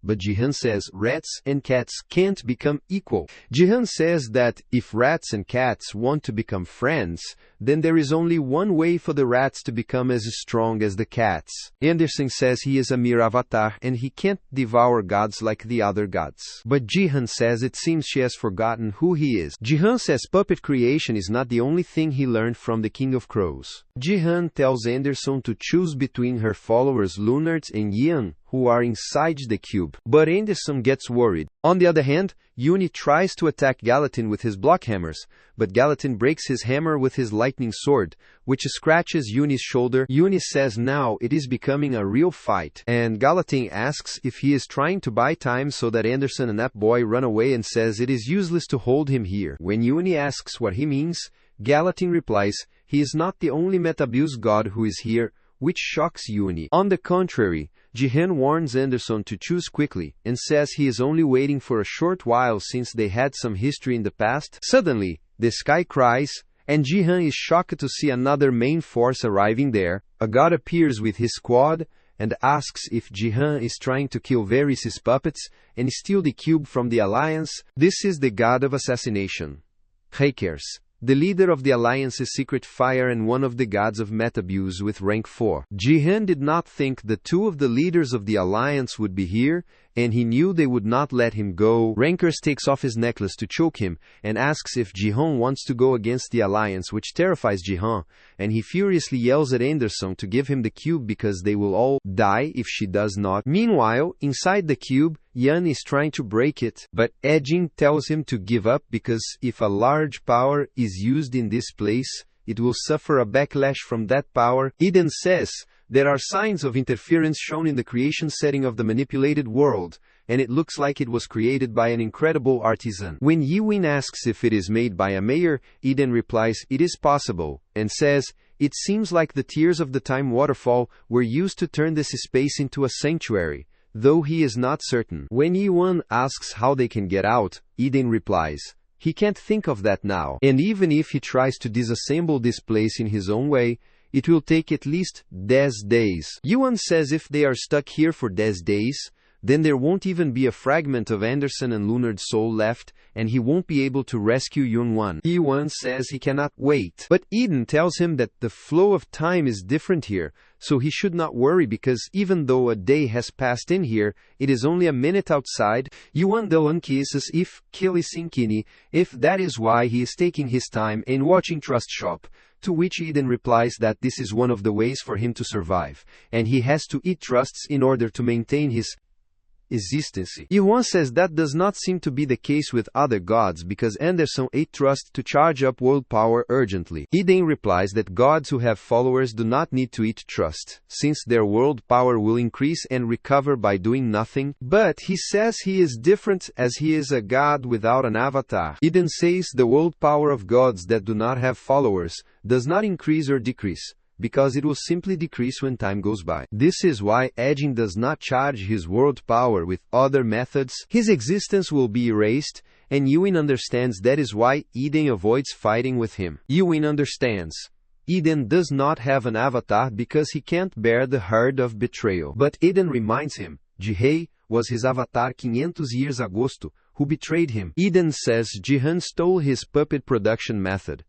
S1: But Jihan says rats and cats can't become equal. Jihan says that if rats and cats want to become friends, then there is only one way for the rats to become as strong as the cats. Anderson says he is a mere avatar and he can't devour gods like the other gods. But Jihan says it seems she has forgotten who he is. Jihan says puppet creation is not the only thing he learned from the King of Crows. Jihan tells Anderson to choose between her followers Leonard and Ian, who are inside the cube. But Anderson gets worried. On the other hand, Uni tries to attack Gallatin with his block hammers, but Gallatin breaks his hammer with his lightning sword, which scratches Uni's shoulder. Uni says now it is becoming a real fight, and Gallatin asks if he is trying to buy time so that Anderson and that boy run away, and says it is useless to hold him here. When Uni asks what he means, Gallatin replies he is not the only Metabuse god who is here, which shocks Uni. On the contrary, Jihan warns Anderson to choose quickly, and says he is only waiting for a short while since they had some history in the past. Suddenly, the sky cries, and Jihan is shocked to see another main force arriving there. A god appears with his squad, and asks if Jihan is trying to kill Varys' puppets, and steal the cube from the Alliance. This is the god of assassination, Hakers, the leader of the Alliance's secret fire and one of the gods of Metabuse with rank 4. Jihan did not think the two of the leaders of the Alliance would be here, and he knew they would not let him go. Rankers takes off his necklace to choke him, and asks if Jihan wants to go against the Alliance, which terrifies Jihan, and he furiously yells at Anderson to give him the cube because they will all die if she does not. Meanwhile, inside the cube, Yan is trying to break it, but Edging tells him to give up because if a large power is used in this place, it will suffer a backlash from that power. Eden says there are signs of interference shown in the creation setting of the manipulated world, and it looks like it was created by an incredible artisan. When Ewin asks if it is made by a mayor, Eden replies it is possible, and says it seems like the tears of the time waterfall were used to turn this space into a sanctuary, though he is not certain. When Ewan asks how they can get out, Eden replies he can't think of that now, and even if he tries to disassemble this place in his own way, it will take at least 10 days. Yuan says if they are stuck here for 10 days, then there won't even be a fragment of Anderson and Leonard's soul left, and he won't be able to rescue Yoon-won. Yi-won says he cannot wait. But Eden tells him that the flow of time is different here, so he should not worry because even though a day has passed in here, it is only a minute outside. Yuan Dolan kisses if Kilisinkini, if that is why he is taking his time in watching Trust Shop. To which Eden replies that this is one of the ways for him to survive, and he has to eat trusts in order to maintain his existence. Yuan says that does not seem to be the case with other gods because Anderson ate trust to charge up world power urgently. Eden replies that gods who have followers do not need to eat trust, since their world power will increase and recover by doing nothing, but he says he is different as he is a god without an avatar. Eden says the world power of gods that do not have followers does not increase or decrease, because it will simply decrease when time goes by. This is why Eden does not charge his world power with other methods. His existence will be erased, and Yuin understands that is why Eden avoids fighting with him. Yuin understands. Eden does not have an avatar because he can't bear the hurt of betrayal. But Eden reminds him, Jihei was his avatar 500 years agosto, who betrayed him. Eden says Jihan stole his puppet production method,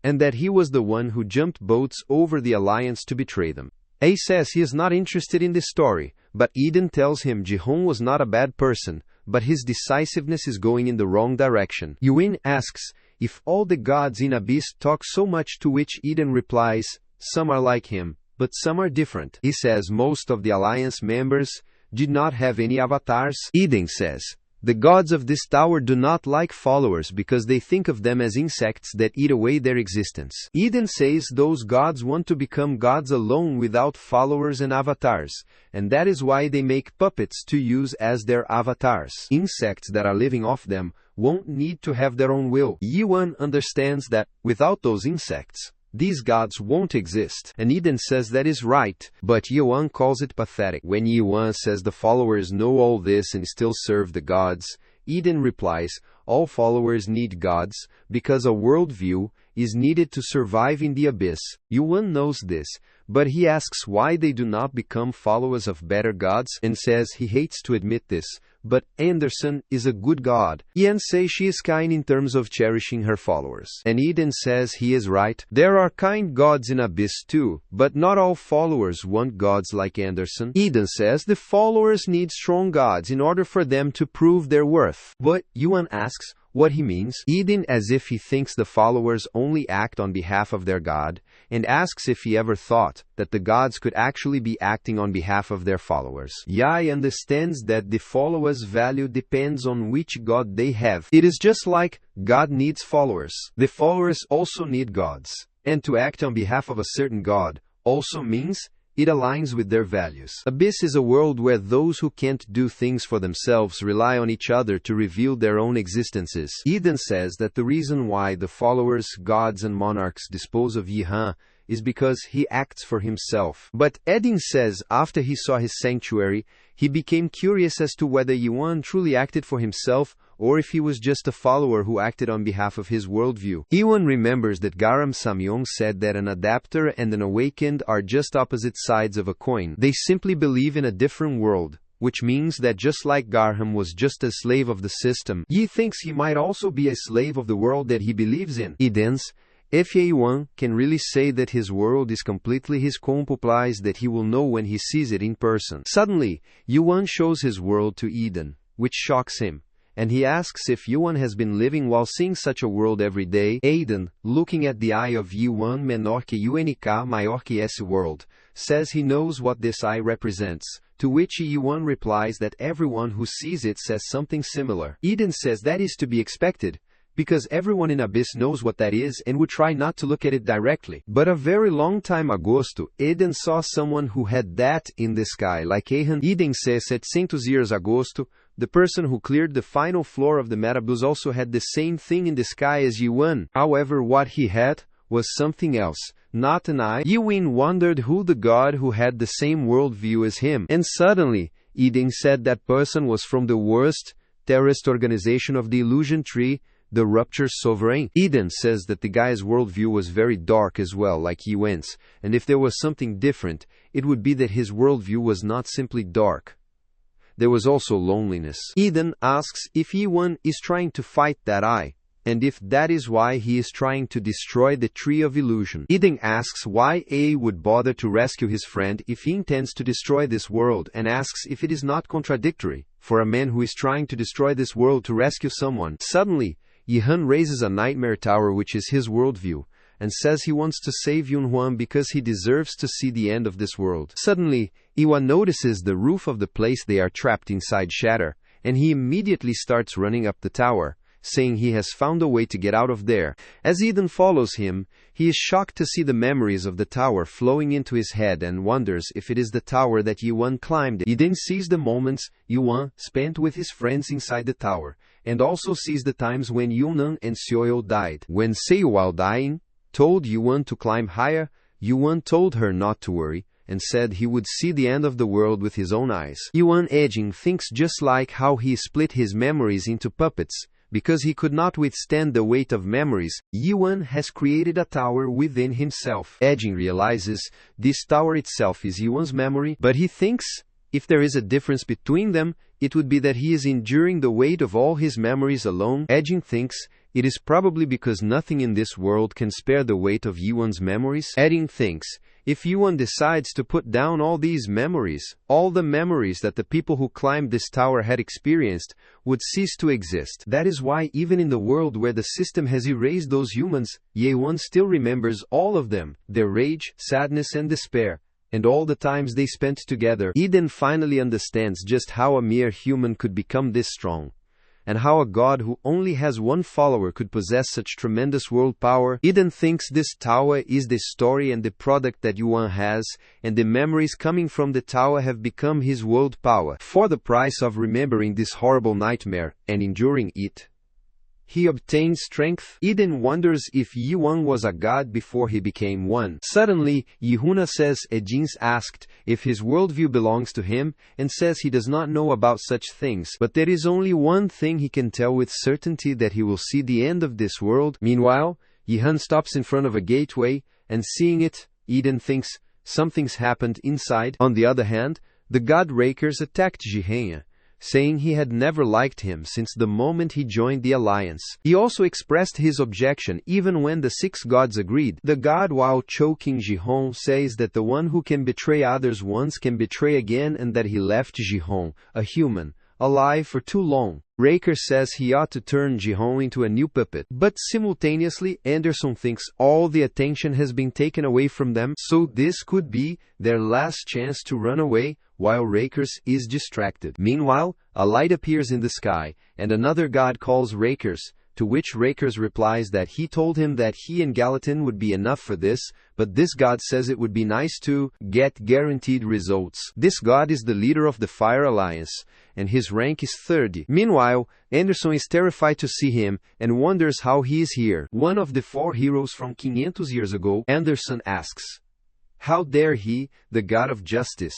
S1: and that he was the one who jumped boats over the alliance to betray them. A says he is not interested in this story, but Eden tells him Jihon was not a bad person, but his decisiveness is going in the wrong direction. Yuin asks if all the gods in Abyss talk so much, to which Eden replies, some are like him, but some are different. He says most of the alliance members did not have any avatars. Eden says, the gods of this tower do not like followers because they think of them as insects that eat away their existence. Eden says those gods want to become gods alone without followers and avatars, and that is why they make puppets to use as their avatars. Insects that are living off them won't need to have their own will. Yuan understands that, without those insects, these gods won't exist. And Eden says that is right, but Yuan calls it pathetic. When Yuan says the followers know all this and still serve the gods, Eden replies, all followers need gods, because a worldview is needed to survive in the abyss. Yuan knows this, but he asks why they do not become followers of better gods, and says he hates to admit this, but Anderson is a good god. Ian says she is kind in terms of cherishing her followers, and Eden says he is right. There are kind gods in Abyss too, but not all followers want gods like Anderson. Eden says the followers need strong gods in order for them to prove their worth. But Yuan asks what he means. Eden, as if he thinks the followers only act on behalf of their god, and asks if he ever thought that the gods could actually be acting on behalf of their followers. Yai understands that the followers' value depends on which god they have. It is just like God needs followers. The followers also need gods, and to act on behalf of a certain god also means it aligns with their values. Abyss is a world where those who can't do things for themselves rely on each other to reveal their own existences. Eden says that the reason why the followers, gods and monarchs dispose of Yihan is because he acts for himself. But Eden says after he saw his sanctuary, he became curious as to whether Yuan truly acted for himself or if he was just a follower who acted on behalf of his worldview. Yuan remembers that Garam Samyong said that an adapter and an awakened are just opposite sides of a coin. They simply believe in a different world, which means that just like Garham was just a slave of the system, Yi thinks he might also be a slave of the world that he believes in. Eden's if Yuan can really say that his world is completely his implies that he will know when he sees it in person. Suddenly, Yuan shows his world to Eden, which shocks him, and he asks if Yuan has been living while seeing such a world every day. Eden, looking at the eye of Yuan menor que UNK maior que esse world, says he knows what this eye represents, to which Yuan replies that everyone who sees it says something similar. Eden says that is to be expected, because everyone in Abyss knows what that is and would try not to look at it directly. But a very long time agosto, Eden saw someone who had that in the sky, like Ahan. Eden says 700 years agosto, the person who cleared the final floor of the Metabus also had the same thing in the sky as Yuan. However, what he had was something else, not an eye. Yuan wondered who the god who had the same worldview as him. And suddenly, Eden said that person was from the worst terrorist organization of the Illusion Tree, the Rupture Sovereign. Eden says that the guy's worldview was very dark as well, like Yuan's, and if there was something different, it would be that his worldview was not simply dark. there was also loneliness. Eden asks if Yi-won is trying to fight that eye, and if that is why he is trying to destroy the Tree of Illusion. Eden asks why A would bother to rescue his friend if he intends to destroy this world, and asks if it is not contradictory for a man who is trying to destroy this world to rescue someone. Suddenly, Yi-hun raises a nightmare tower which is his worldview, and says he wants to save Yoon-hwan because he deserves to see the end of this world. Suddenly, Iwa notices the roof of the place they are trapped inside shatter, and he immediately starts running up the tower, saying he has found a way to get out of there. As Eden follows him, he is shocked to see the memories of the tower flowing into his head and wonders if it is the tower that Yi-won climbed. Eden sees the moments Yi-won spent with his friends inside the tower, and also sees the times when Yoon-won and Seo died. When Seo, while dying, told Yi-won to climb higher, Yi-won told her not to worry, and said he would see the end of the world with his own eyes. Yi-won edging thinks just like how he split his memories into puppets, because he could not withstand the weight of memories. Yi-won has created a tower within himself. Edging realizes this tower itself is Yi-won's memory, but he thinks if there is a difference between them, it would be that he is enduring the weight of all his memories alone. Edging thinks it is probably because nothing in this world can spare the weight of Yi-won's memories. Edging thinks if Yi-won decides to put down all these memories, all the memories that the people who climbed this tower had experienced would cease to exist. That is why even in the world where the system has erased those humans, Yi-won still remembers all of them, their rage, sadness and despair, and all the times they spent together. Eden finally understands just how a mere human could become this strong, and how a god who only has one follower could possess such tremendous world power. Eden thinks this tower is the story and the product that Yuan has, and the memories coming from the tower have become his world power. For the price of remembering this horrible nightmare and enduring it, he obtained strength. Eden wonders if Yuan was a god before he became one. Suddenly, Yihuna says Ejin's asked if his worldview belongs to him, and says he does not know about such things, but there is only one thing he can tell with certainty, that he will see the end of this world. Meanwhile, Yihan stops in front of a gateway, and seeing it, Eden thinks something's happened inside. On the other hand, the god Rakers attacked Jihenya, saying he had never liked him since the moment he joined the alliance. He also expressed his objection even when the 6 gods agreed. The god, while choking Jihon, says that the one who can betray others once can betray again, and that he left Jihon, a human, alive for too long. Raker says he ought to turn Jihon into a new puppet. But simultaneously, Anderson thinks all the attention has been taken away from them, so this could be their last chance to run away, while Rakers is distracted. Meanwhile, a light appears in the sky, and another god calls Rakers, to which Rakers replies that he told him that he and Gallatin would be enough for this, but this god says it would be nice to get guaranteed results. This god is the leader of the Fire Alliance, and his rank is 30. Meanwhile, Anderson is terrified to see him, and wonders how he is here. One of the 4 heroes from 500 years ago, Anderson asks, how dare he, the god of justice,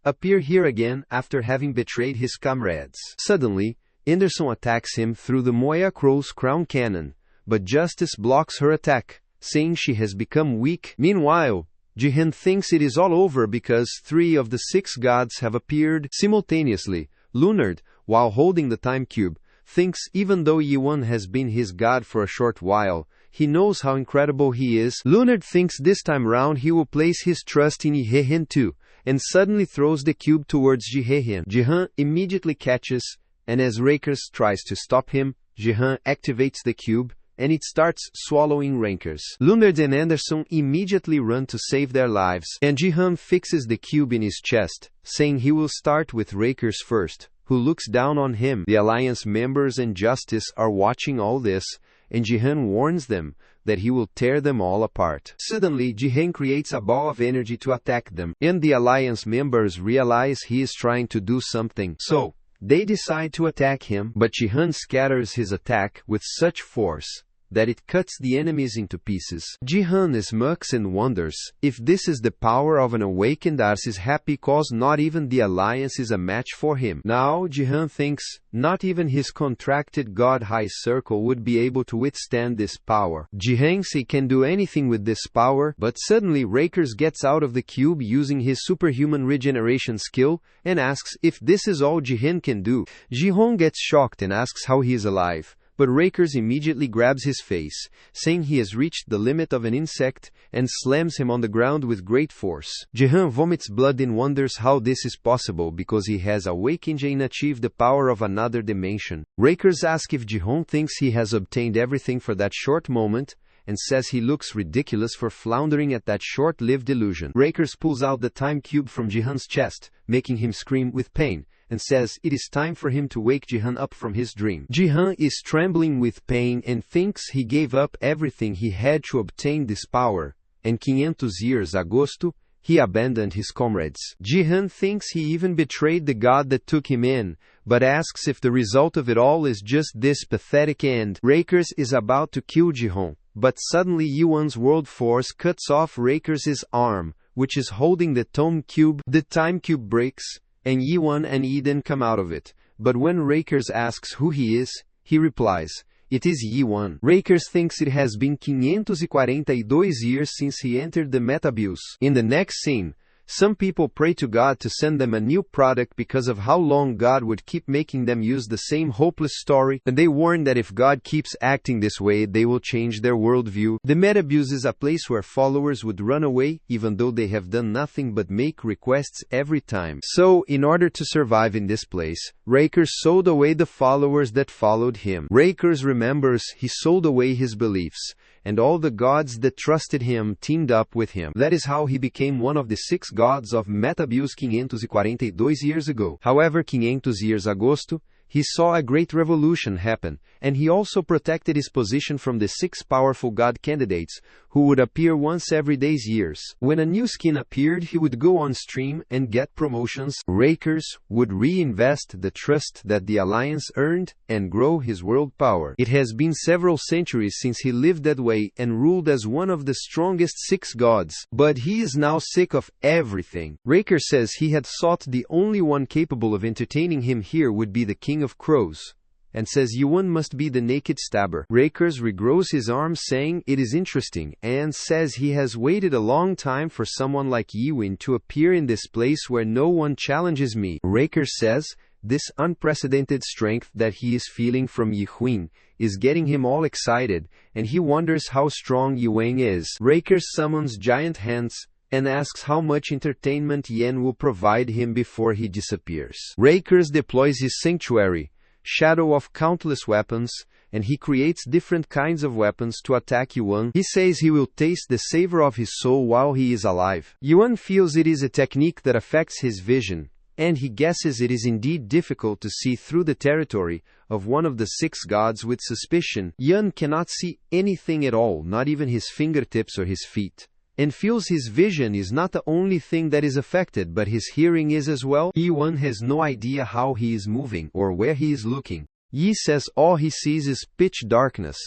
S1: appear here again after having betrayed his comrades? Suddenly, Anderson attacks him through the Moya Crow's crown cannon, but Justice blocks her attack, saying she has become weak. Meanwhile, Jihen thinks it is all over because 3 of the 6 gods have appeared simultaneously. Lunard, while holding the time cube, thinks even though Yuan has been his god for a short while, he knows how incredible he is. Lunard thinks this time round he will place his trust in Jihehen too, and suddenly throws the cube towards Jihehen. Jihan immediately catches, and as Rakers tries to stop him, Jihan activates the cube, and it starts swallowing Rakers. Lunard and Anderson immediately run to save their lives, and Jihan fixes the cube in his chest, saying he will start with Rakers first, who looks down on him. The Alliance members and Justice are watching all this, and Jihan warns them that he will tear them all apart. Suddenly, Jihen creates a ball of energy to attack them, and the Alliance members realize he is trying to do something, so they decide to attack him, but Jihan scatters his attack with such force that it cuts the enemies into pieces. Jihan smirks and wonders if this is the power of an awakened Ars is happy cause not even the alliance is a match for him. Now Jihan thinks not even his contracted God-high circle would be able to withstand this power. Jihan he can do anything with this power, but suddenly Rakers gets out of the cube using his superhuman regeneration skill and asks if this is all Jihan can do. Jihan gets shocked and asks how he is alive. But Rakers immediately grabs his face, saying he has reached the limit of an insect, and slams him on the ground with great force. Jihan vomits blood and wonders how this is possible because he has awakened and achieved the power of another dimension. Rakers asks if Jihan thinks he has obtained everything for that short moment, and says he looks ridiculous for floundering at that short-lived illusion. Rakers pulls out the time cube from Jihan's chest, making him scream with pain, and says it is time for him to wake Jihan up from his dream. Jihan is trembling with pain and thinks he gave up everything he had to obtain this power, and 500 years agosto, he abandoned his comrades. Jihan thinks he even betrayed the god that took him in, but asks if the result of it all is just this pathetic end. Rakers is about to kill Jihan, but suddenly Yuan's world force cuts off Rakers' arm, which is holding the time cube. The time cube breaks, and Yuan and Eden come out of it. But when Rakers asks who he is, he replies, it is Yuan. Rakers thinks it has been 542 years since he entered the Metabuse. In the next scene, some people pray to God to send them a new product because of how long God would keep making them use the same hopeless story, and they warn that if God keeps acting this way, they will change their worldview. The Metabuse is a place where followers would run away, even though they have done nothing but make requests every time. So, in order to survive in this place, Rakers sold away the followers that followed him. Rakers remembers he sold away his beliefs, and all the gods that trusted him teamed up with him. That is how he became one of the 6 gods of Metabuse 542 years ago. However, 500 years agosto, he saw a great revolution happen, and he also protected his position from the 6 powerful god candidates, who would appear once every day's years. When a new skin appeared, he would go on stream and get promotions. Rakers would reinvest the trust that the alliance earned and grow his world power. It has been several centuries since he lived that way and ruled as one of the strongest 6 gods, but he is now sick of everything. Raker says he had thought the only one capable of entertaining him here would be the King of Crows, and says Yuan must be the naked stabber. Rakers regrows his arm, saying it is interesting, and says he has waited a long time for someone like Yuan to appear in this place where no one challenges me. Rakers says this unprecedented strength that he is feeling from Yuan is getting him all excited, and he wonders how strong Yuan is. Rakers summons giant hands and asks how much entertainment Yen will provide him before he disappears. Rakers deploys his sanctuary, shadow of countless weapons, and he creates different kinds of weapons to attack Yuan. He says he will taste the savor of his soul while he is alive. Yuan feels it is a technique that affects his vision, and he guesses it is indeed difficult to see through the territory of one of the 6 gods with suspicion. Yuan cannot see anything at all, not even his fingertips or his feet, and feels his vision is not the only thing that is affected, but his hearing is as well. Yuan has no idea how he is moving or where he is looking. Yi says all he sees is pitch darkness,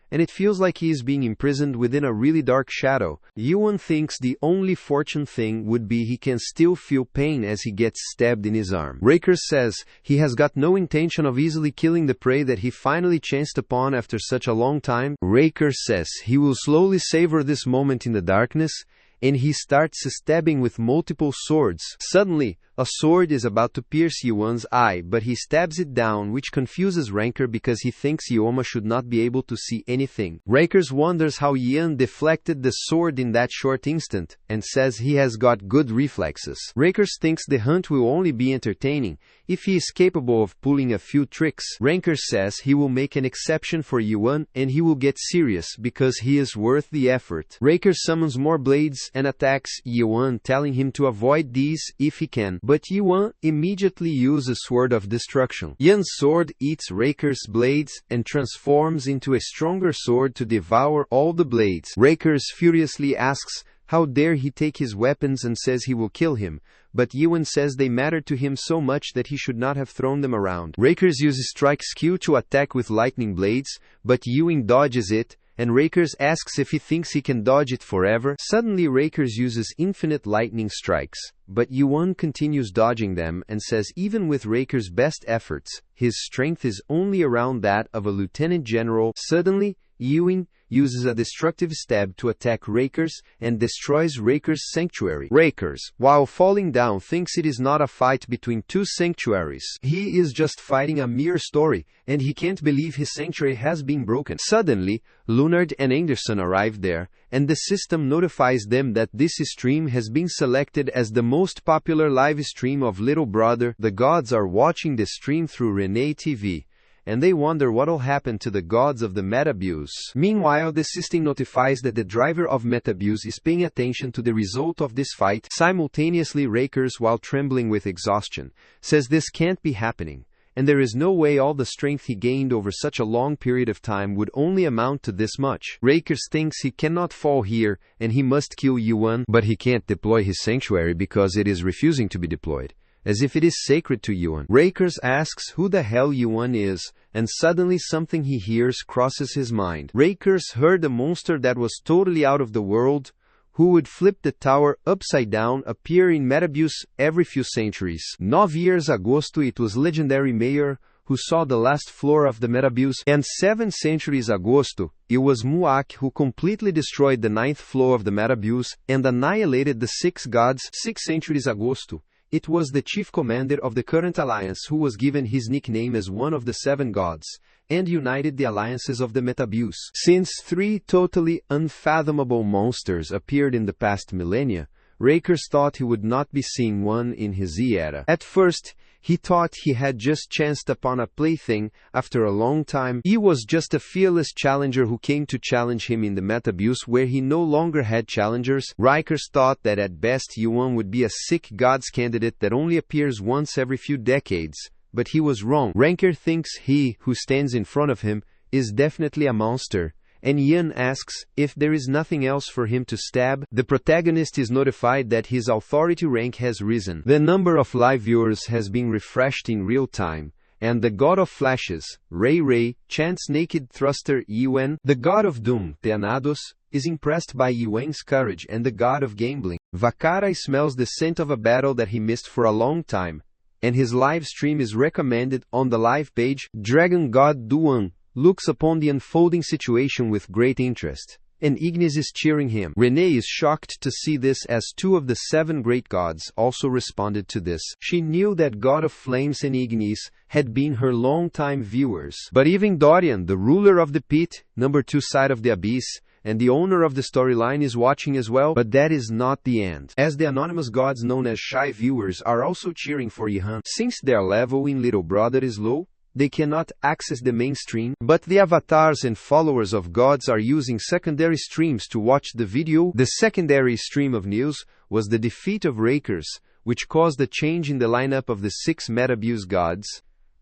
S1: and it feels like he is being imprisoned within a really dark shadow. Yuan thinks the only fortunate thing would be he can still feel pain as he gets stabbed in his arm. Rakers says he has got no intention of easily killing the prey that he finally chanced upon after such a long time. Rakers says he will slowly savor this moment in the darkness, and he starts stabbing with multiple swords. Suddenly, a sword is about to pierce Yuan's eye, but he stabs it down, which confuses Ranker because he thinks Yuoma should not be able to see anything. Rakers wonders how Yuan deflected the sword in that short instant, and says he has got good reflexes. Rakers thinks the hunt will only be entertaining if he is capable of pulling a few tricks. Ranker says he will make an exception for Yuan, and he will get serious because he is worth the effort. Rakers summons more blades and attacks Yuan, telling him to avoid these if he can. But Yuan immediately uses Sword of Destruction. Yuan's sword eats Raker's blades and transforms into a stronger sword to devour all the blades. Rakers furiously asks how dare he take his weapons and says he will kill him, but Yuan says they matter to him so much that he should not have thrown them around. Rakers uses Strike Skill to attack with lightning blades, but Yuan dodges it, and Rakers asks if he thinks he can dodge it forever. Suddenly Rakers uses infinite lightning strikes, but Yuan continues dodging them and says even with Rakers' best efforts, his strength is only around that of a lieutenant general. Suddenly, Yuan uses a destructive stab to attack Rakers and destroys Rakers' sanctuary. Rakers, while falling down, thinks it is not a fight between two sanctuaries. He is just fighting a mere story, and he can't believe his sanctuary has been broken. Suddenly, Leonard and Anderson arrive there, and the system notifies them that this stream has been selected as the most popular live stream of Little Brother. The gods are watching the stream through Renee TV, and they wonder what'll happen to the gods of the Metabuse. Meanwhile, the system notifies that the driver of Metabuse is paying attention to the result of this fight. Simultaneously, Rakers, while trembling with exhaustion, says this can't be happening, and there is no way all the strength he gained over such a long period of time would only amount to this much. Rakers thinks he cannot fall here, and he must kill Yuan, but he can't deploy his sanctuary because it is refusing to be deployed, as if it is sacred to Yuan. Rakers asks who the hell Yuan is, and suddenly something he hears crosses his mind. Rakers heard a monster that was totally out of the world, who would flip the tower upside down, appear in Metabuse every few centuries. 9 years agosto, it was legendary mayor who saw the last floor of the Metabuse, and 7 centuries agosto, it was Muak who completely destroyed the 9th floor of the Metabuse and annihilated the 6 gods. 6 centuries agosto, it was the chief commander of the current alliance who was given his nickname as one of the 7 gods, and united the alliances of the Metabuse. Since 3 totally unfathomable monsters appeared in the past millennia, Rakers thought he would not be seeing one in his era. At first, he thought he had just chanced upon a plaything. After a long time, he was just a fearless challenger who came to challenge him in the Metabuse where he no longer had challengers. Rakers thought that at best Yuan would be a sick gods candidate that only appears once every few decades, but he was wrong. Ranker thinks he, who stands in front of him, is definitely a monster, and Yan asks if there is nothing else for him to stab. The protagonist is notified that his authority rank has risen. The number of live viewers has been refreshed in real time, and the god of flashes, Ray, chants naked thruster Yuan. The god of doom, Teanados, is impressed by Yuan's courage, and the god of gambling, Vakarai, smells the scent of a battle that he missed for a long time, and his live stream is recommended. On the live page, Dragon God Duan looks upon the unfolding situation with great interest, and Ignis is cheering him. Renee is shocked to see this, as 2 of the 7 great gods also responded to this. She knew that God of Flames and Ignis had been her long-time viewers, but even Dorian, the ruler of the pit, number 2 side of the abyss, and the owner of the storyline, is watching as well. But that is not the end, as the anonymous gods known as shy viewers are also cheering for Ihan. Since their level in Little Brother is low, they cannot access the mainstream, but the avatars and followers of gods are using secondary streams to watch the video. The secondary stream of news was the defeat of Rakers, which caused a change in the lineup of the 6 Metabuse gods,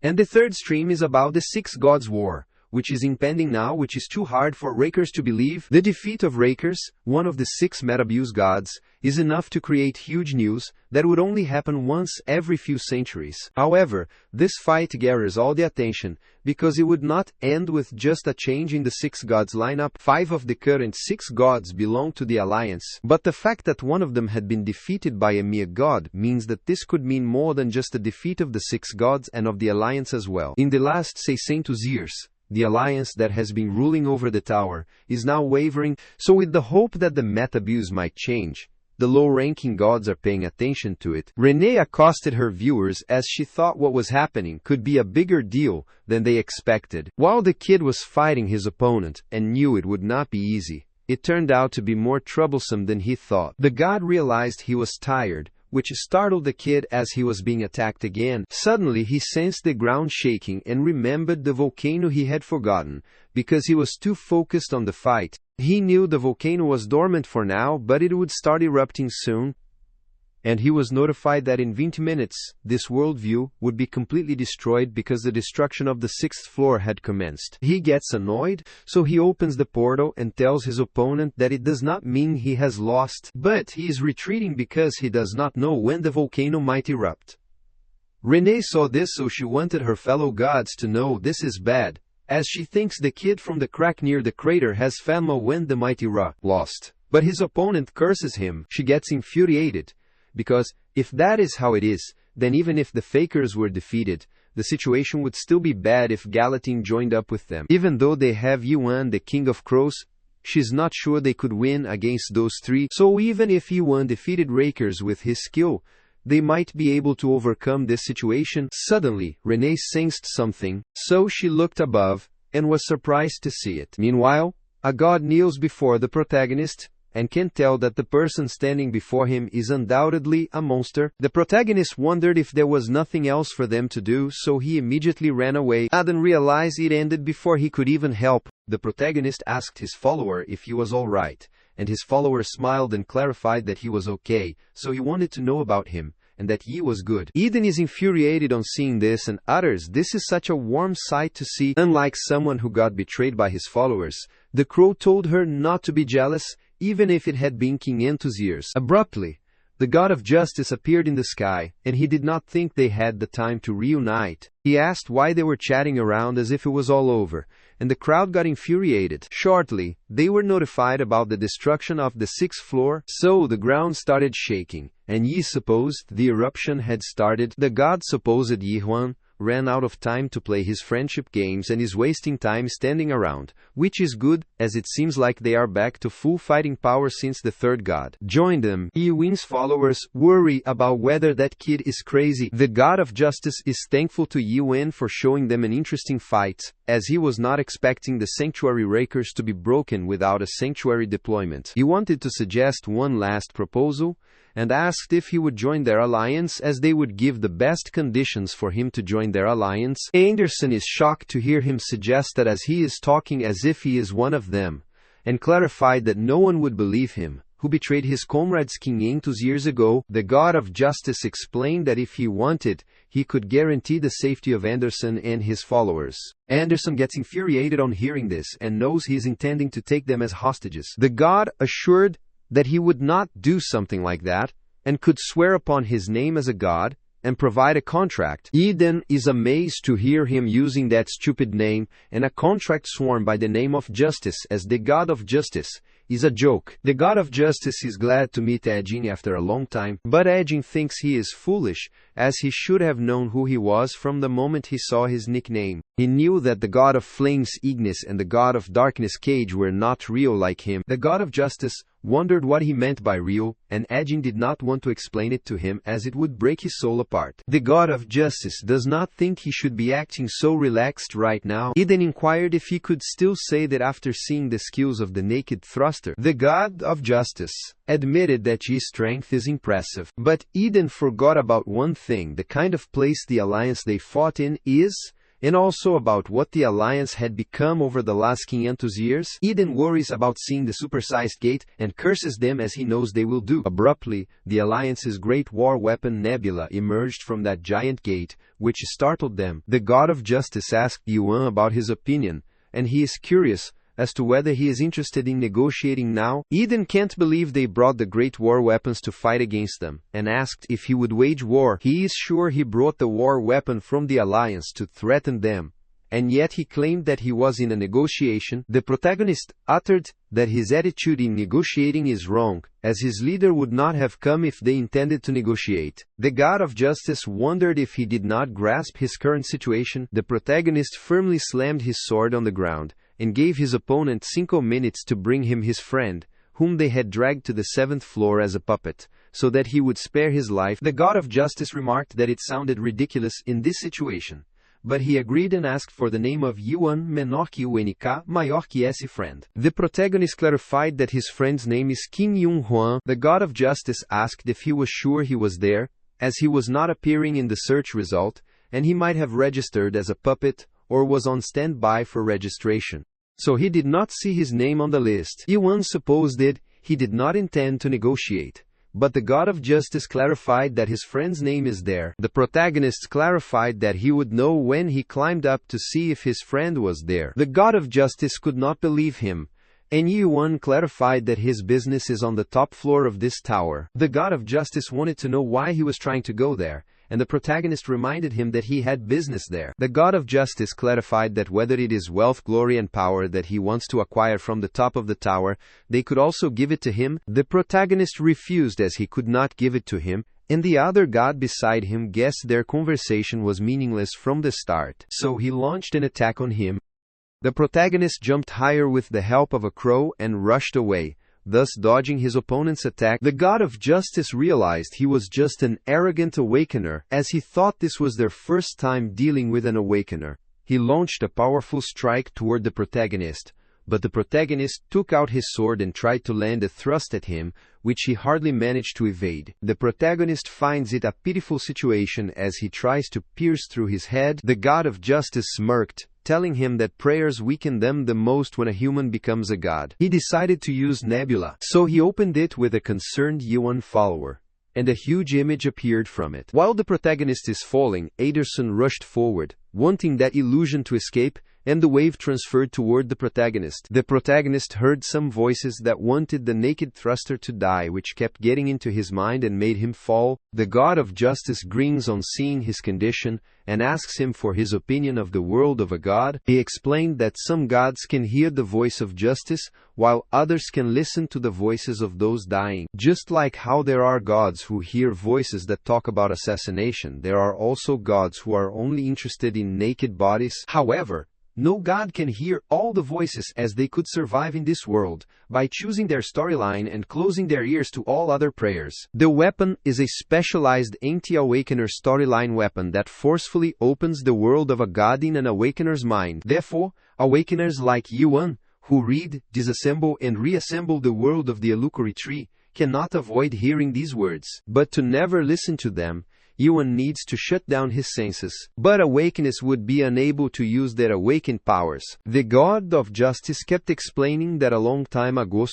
S1: and the third stream is about the 6 gods war, which is impending now, which is too hard for Rakers to believe. The defeat of Rakers, one of the 6 Metabuse gods, is enough to create huge news that would only happen once every few centuries. However, this fight gathers all the attention, because it would not end with just a change in the 6 gods lineup. 5 of the current 6 gods belong to the alliance, but the fact that one of them had been defeated by a mere god means that this could mean more than just the defeat of the 6 gods and of the alliance as well. In the last 600 years, the alliance that has been ruling over the tower is now wavering, so with the hope that the Metabuse might change, the low-ranking gods are paying attention to it. Renee accosted her viewers as she thought what was happening could be a bigger deal than they expected. While the kid was fighting his opponent and knew it would not be easy, it turned out to be more troublesome than he thought. The god realized he was tired, which startled the kid as he was being attacked again. Suddenly he sensed the ground shaking and remembered the volcano he had forgotten, because he was too focused on the fight. He knew the volcano was dormant for now, but it would start erupting soon, and he was notified that in 20 minutes, this worldview would be completely destroyed because the destruction of the 6th floor had commenced. He gets annoyed, so he opens the portal and tells his opponent that it does not mean he has lost, but he is retreating because he does not know when the volcano might erupt. Renee saw this, so she wanted her fellow gods to know this is bad, as she thinks the kid from the crack near the crater has Fanma when the mighty Ra lost. But his opponent curses him. She gets infuriated, because, if that is how it is, then even if the fakers were defeated, the situation would still be bad if Galatine joined up with them. Even though they have Yuan, the king of crows, she's not sure they could win against those three, so even if Yuan defeated Rakers with his skill, they might be able to overcome this situation. Suddenly, Renee sensed something, so she looked above, and was surprised to see it. Meanwhile, a god kneels before the protagonist, and can tell that the person standing before him is undoubtedly a monster. The protagonist wondered if there was nothing else for them to do, so he immediately ran away. Adan realized it ended before he could even help. The protagonist asked his follower if he was alright, and his follower smiled and clarified that he was okay, so he wanted to know about him, and that he was good. Eden is infuriated on seeing this and utters, "This is such a warm sight to see." Unlike someone who got betrayed by his followers, the crow told her not to be jealous, even if it had been King Ento's ears. Abruptly, the god of justice appeared in the sky, and he did not think they had the time to reunite. He asked why they were chatting around as if it was all over, and the crowd got infuriated. Shortly, they were notified about the destruction of the 6th floor, so the ground started shaking, and Yi supposed the eruption had started. The god supposed Yi Huan ran out of time to play his friendship games and is wasting time standing around, which is good, as it seems like they are back to full fighting power since the 3rd god joined them. Yiwin's followers worry about whether that kid is crazy. The god of justice is thankful to Yiwen for showing them an interesting fight, as he was not expecting the sanctuary rakers to be broken without a sanctuary deployment. He wanted to suggest one last proposal, and asked if he would join their alliance, as they would give the best conditions for him to join their alliance. Anderson is shocked to hear him suggest that, as he is talking as if he is one of them, and clarified that no one would believe him, who betrayed his comrades King Entos years ago. The god of justice explained that if he wanted, he could guarantee the safety of Anderson and his followers. Anderson gets infuriated on hearing this, and knows he is intending to take them as hostages. The god assured that he would not do something like that, and could swear upon his name as a god, and provide a contract. Eden is amazed to hear him using that stupid name, and a contract sworn by the name of justice as the god of justice is a joke. The god of justice is glad to meet Edgin after a long time, but Edgin thinks he is foolish, as he should have known who he was from the moment he saw his nickname. He knew that the god of flames Ignis and the god of darkness Cage were not real like him. The god of justice wondered what he meant by real, and Edgin did not want to explain it to him, as it would break his soul apart. The god of justice does not think he should be acting so relaxed right now. Eden inquired if he could still say that after seeing the skills of the naked thruster. The god of justice admitted that his strength is impressive. But Eden forgot about one thing: the kind of place the alliance they fought in is, and also about what the alliance had become over the last King Ento's years. Eden worries about seeing the supersized gate, and curses them as he knows they will do. Abruptly, the alliance's great war weapon Nebula emerged from that giant gate, which startled them. The god of justice asked Yuan about his opinion, and he is curious as to whether he is interested in negotiating now. Eden can't believe they brought the great war weapons to fight against them, and asked if he would wage war. He is sure he brought the war weapon from the alliance to threaten them, and yet he claimed that he was in a negotiation. The protagonist uttered that his attitude in negotiating is wrong, as his leader would not have come if they intended to negotiate. The god of justice wondered if he did not grasp his current situation. The protagonist firmly slammed his sword on the ground, and gave his opponent 5 minutes to bring him his friend, whom they had dragged to the 7th floor as a puppet, so that he would spare his life. The god of justice remarked that it sounded ridiculous in this situation, but he agreed and asked for the name of Yuan menor que UNK, maior que esse friend. The protagonist clarified that his friend's name is King Yun Huan. The god of justice asked if he was sure he was there, as he was not appearing in the search result, and he might have registered as a puppet, or was on standby for registration, so he did not see his name on the list. Yuan supposed it, he did not intend to negotiate, but the god of justice clarified that his friend's name is there. The protagonist clarified that he would know when he climbed up to see if his friend was there. The god of justice could not believe him, and Yuan clarified that his business is on the top floor of this tower. The god of justice wanted to know why he was trying to go there, and the protagonist reminded him that he had business there. The God of Justice clarified that whether it is wealth, glory, and power that he wants to acquire from the top of the tower, they could also give it to him. The protagonist refused, as he could not give it to him, and the other god beside him guessed their conversation was meaningless from the start. So he launched an attack on him. The protagonist jumped higher with the help of a crow and rushed away, thus dodging his opponent's attack. The God of Justice realized he was just an arrogant awakener, as he thought this was their first time dealing with an awakener. He launched a powerful strike toward the protagonist, but the protagonist took out his sword and tried to land a thrust at him, which he hardly managed to evade. The protagonist finds it a pitiful situation as he tries to pierce through his head. The God of Justice smirked, telling him that prayers weaken them the most when a human becomes a god. He decided to use Nebula, so he opened it with a concerned Yuan follower, and a huge image appeared from it. While the protagonist is falling, Anderson rushed forward, wanting that illusion to escape, and the wave transferred toward the protagonist. The protagonist heard some voices that wanted the naked thruster to die, which kept getting into his mind and made him fall. The God of Justice grins on seeing his condition, and asks him for his opinion of the world of a god. He explained that some gods can hear the voice of justice, while others can listen to the voices of those dying. Just like how there are gods who hear voices that talk about assassination, there are also gods who are only interested in naked bodies. However, no god can hear all the voices, as they could survive in this world by choosing their storyline and closing their ears to all other prayers. The weapon is a specialized anti-awakener storyline weapon that forcefully opens the world of a god in an awakener's mind. Therefore, awakeners like Yuan, who read, disassemble and reassemble the world of the illusory tree, cannot avoid hearing these words. But to never listen to them, Yuan needs to shut down his senses. But awakeners would be unable to use their awakened powers. The God of Justice kept explaining that a long time ago,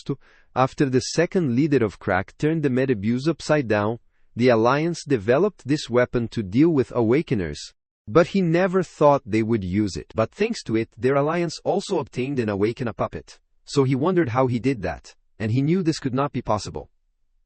S1: after the second leader of Crack turned the Metabuse upside down, the Alliance developed this weapon to deal with awakeners. But he never thought they would use it. But thanks to it, their alliance also obtained and awakened a puppet. So he wondered how he did that, and he knew this could not be possible.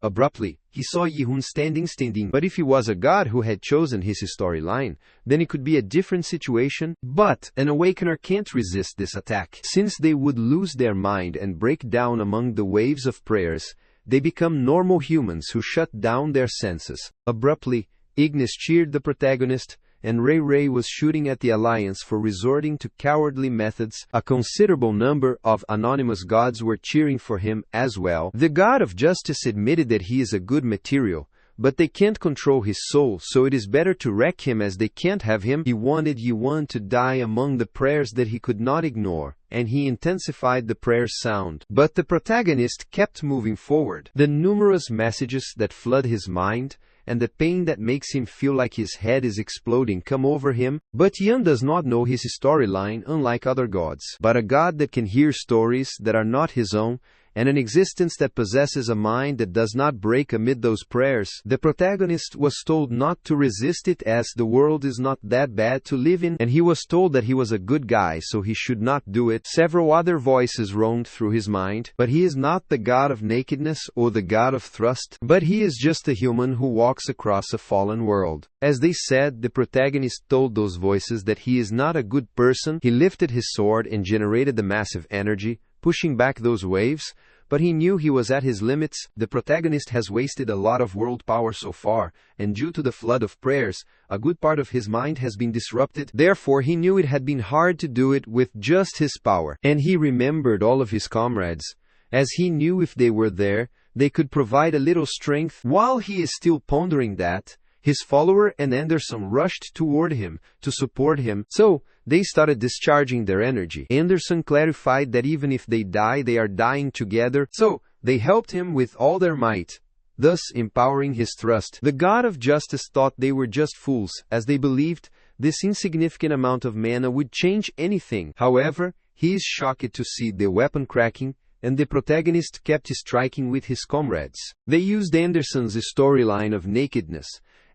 S1: Abruptly, he saw Yihun standing. But if he was a god who had chosen his storyline, then it could be a different situation. But an awakener can't resist this attack. Since they would lose their mind and break down among the waves of prayers, they become normal humans who shut down their senses. Abruptly, Ignis cheered the protagonist, and Ray was shooting at the Alliance for resorting to cowardly methods. A considerable number of anonymous gods were cheering for him as well. The God of Justice admitted that he is a good material, but they can't control his soul, so it is better to wreck him as they can't have him. He wanted Yuan to die among the prayers that he could not ignore, and he intensified the prayer's sound. But the protagonist kept moving forward. The numerous messages that flood his mind, and the pain that makes him feel like his head is exploding come over him. But Yan does not know his storyline, unlike other gods, but a god that can hear stories that are not his own, and an existence that possesses a mind that does not break amid those prayers. The protagonist was told not to resist it, as the world is not that bad to live in, and he was told that he was a good guy, so he should not do it. Several other voices roamed through his mind, but he is not the god of nakedness or the god of thrust, but he is just a human who walks across a fallen world. As they said, the protagonist told those voices that he is not a good person. He lifted his sword and generated the massive energy, pushing back those waves, but he knew he was at his limits. The protagonist has wasted a lot of world power so far, and due to the flood of prayers, a good part of his mind has been disrupted. Therefore, he knew it had been hard to do it with just his power. And he remembered all of his comrades, as he knew if they were there, they could provide a little strength. While he is still pondering that, his follower and Anderson rushed toward him to support him, so they started discharging their energy. Anderson clarified that even if they die, they are dying together, so they helped him with all their might, thus empowering his thrust. The God of Justice thought they were just fools, as they believed this insignificant amount of mana would change anything. However, he is shocked to see the weapon cracking, and the protagonist kept striking with his comrades. They used Anderson's storyline of nakedness,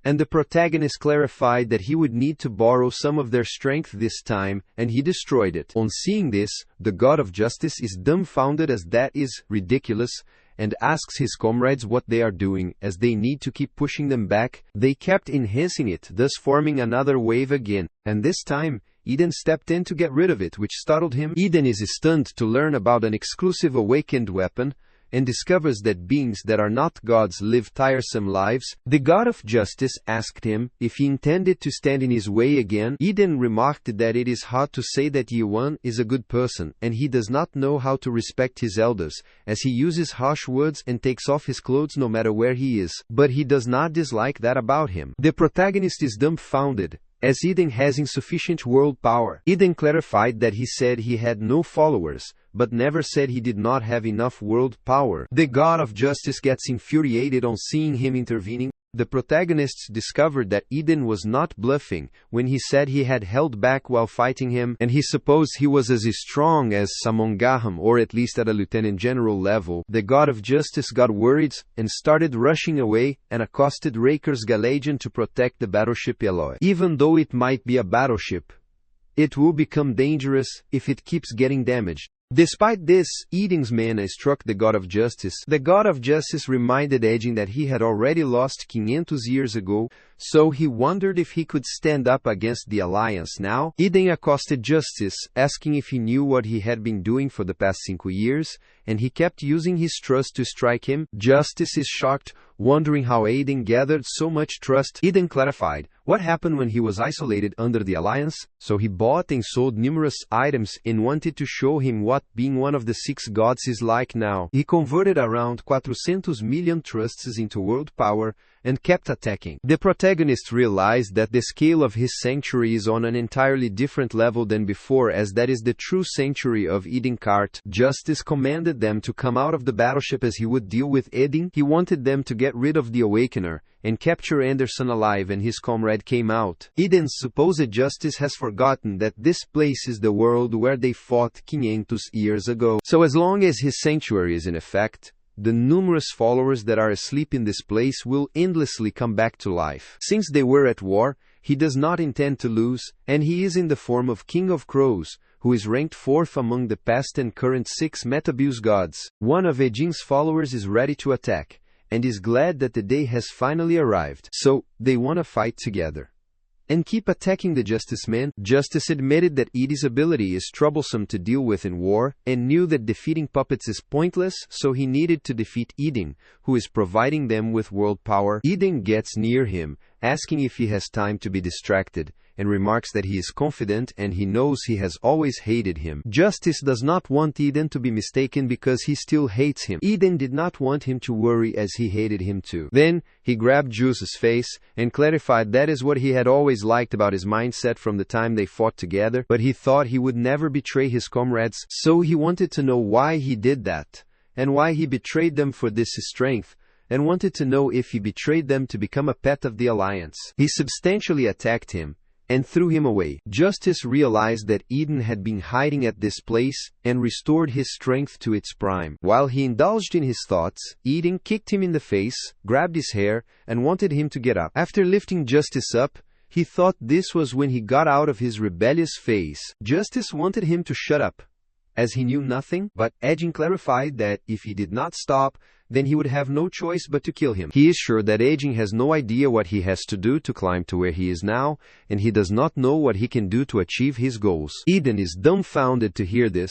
S1: and the protagonist clarified that he would need to borrow some of their strength this time, and he destroyed it. On seeing this, the god of justice is dumbfounded as that is ridiculous, and asks his comrades what they are doing, as they need to keep pushing them back. They kept enhancing it, thus forming another wave again, and this time, Eden stepped in to get rid of it, which startled him. Eden is stunned to learn about an exclusive awakened weapon, and discovers that beings that are not gods live tiresome lives. The god of justice asked him if he intended to stand in his way again. Eden remarked that it is hard to say that Yuan is a good person, and he does not know how to respect his elders, as he uses harsh words and takes off his clothes no matter where he is. But he does not dislike that about him. The protagonist is dumbfounded, as Eden has insufficient world power. Eden clarified that he said he had no followers, but never said he did not have enough world power. The god of justice gets infuriated on seeing him intervening. The protagonists discovered that Eden was not bluffing when he said he had held back while fighting him, and he supposed he was as strong as Samongaham, or at least at a lieutenant general level. The god of justice got worried and started rushing away and accosted Raker's Galadian to protect the battleship Eloy. Even though it might be a battleship, it will become dangerous if it keeps getting damaged. Despite this, Eden's men struck the god of justice. The god of justice reminded Eden that he had already lost 500 years ago, so he wondered if he could stand up against the alliance now. Eden accosted justice, asking if he knew what he had been doing for the past 5 years, and he kept using his trust to strike him. Justice is shocked, wondering how Eden gathered so much trust. Eden clarified what happened when he was isolated under the alliance, so he bought and sold numerous items and wanted to show him what being one of the 6 gods is like now. He converted around 400 million trusts into world power and kept attacking. The protagonist realized that the scale of his sanctuary is on an entirely different level than before, as that is the true sanctuary of Eden Cart. Justice commanded them to come out of the battleship as he would deal with Eden. He wanted them to get rid of the Awakener and capture Anderson alive, and his comrade came out. Eden's supposed justice has forgotten that this place is the world where they fought 500 years ago. So as long as his sanctuary is in effect, the numerous followers that are asleep in this place will endlessly come back to life. Since they were at war, he does not intend to lose, and he is in the form of King of Crows, who is ranked 4th among the past and current 6 Metabuse gods. One of Eden's followers is ready to attack, and is glad that the day has finally arrived. So, they wanna fight together and keep attacking the Justice men. Justice admitted that Eden's ability is troublesome to deal with in war, and knew that defeating puppets is pointless, so he needed to defeat Eden, who is providing them with world power. Eden gets near him, asking if he has time to be distracted, and remarks that he is confident and he knows he has always hated him. Justice does not want Eden to be mistaken because he still hates him. Eden did not want him to worry, as he hated him too. Then, he grabbed Juice's face and clarified that is what he had always liked about his mindset from the time they fought together, but he thought he would never betray his comrades, so he wanted to know why he did that, and why he betrayed them for this strength, and wanted to know if he betrayed them to become a pet of the Alliance. He substantially attacked him and threw him away. Justice realized that Eden had been hiding at this place, and restored his strength to its prime. While he indulged in his thoughts, Eden kicked him in the face, grabbed his hair, and wanted him to get up. After lifting Justice up, he thought this was when he got out of his rebellious phase. Justice wanted him to shut up, as he knew nothing, but Eden clarified that if he did not stop, then he would have no choice but to kill him. He is sure that Eden has no idea what he has to do to climb to where he is now, and he does not know what he can do to achieve his goals. Eden is dumbfounded to hear this,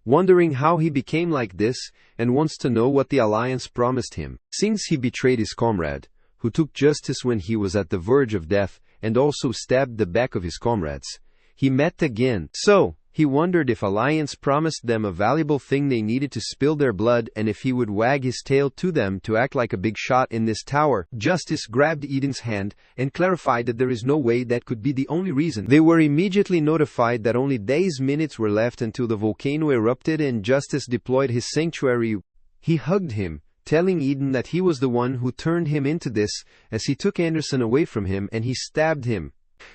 S1: wondering how he became like this, and wants to know what the Alliance promised him. Since he betrayed his comrade, who took Justice when he was at the verge of death, and also stabbed the back of his comrades, he met again. So, he wondered if Alliance promised them a valuable thing they needed to spill their blood, and if he would wag his tail to them to act like a big shot in this tower. Justice grabbed Eden's hand and clarified that there is no way that could be the only reason. They were immediately notified that only days minutes were left until the volcano erupted and Justice deployed his sanctuary. He hugged him, telling Eden that he was the one who turned him into this, as he took Anderson away from him and he stabbed him.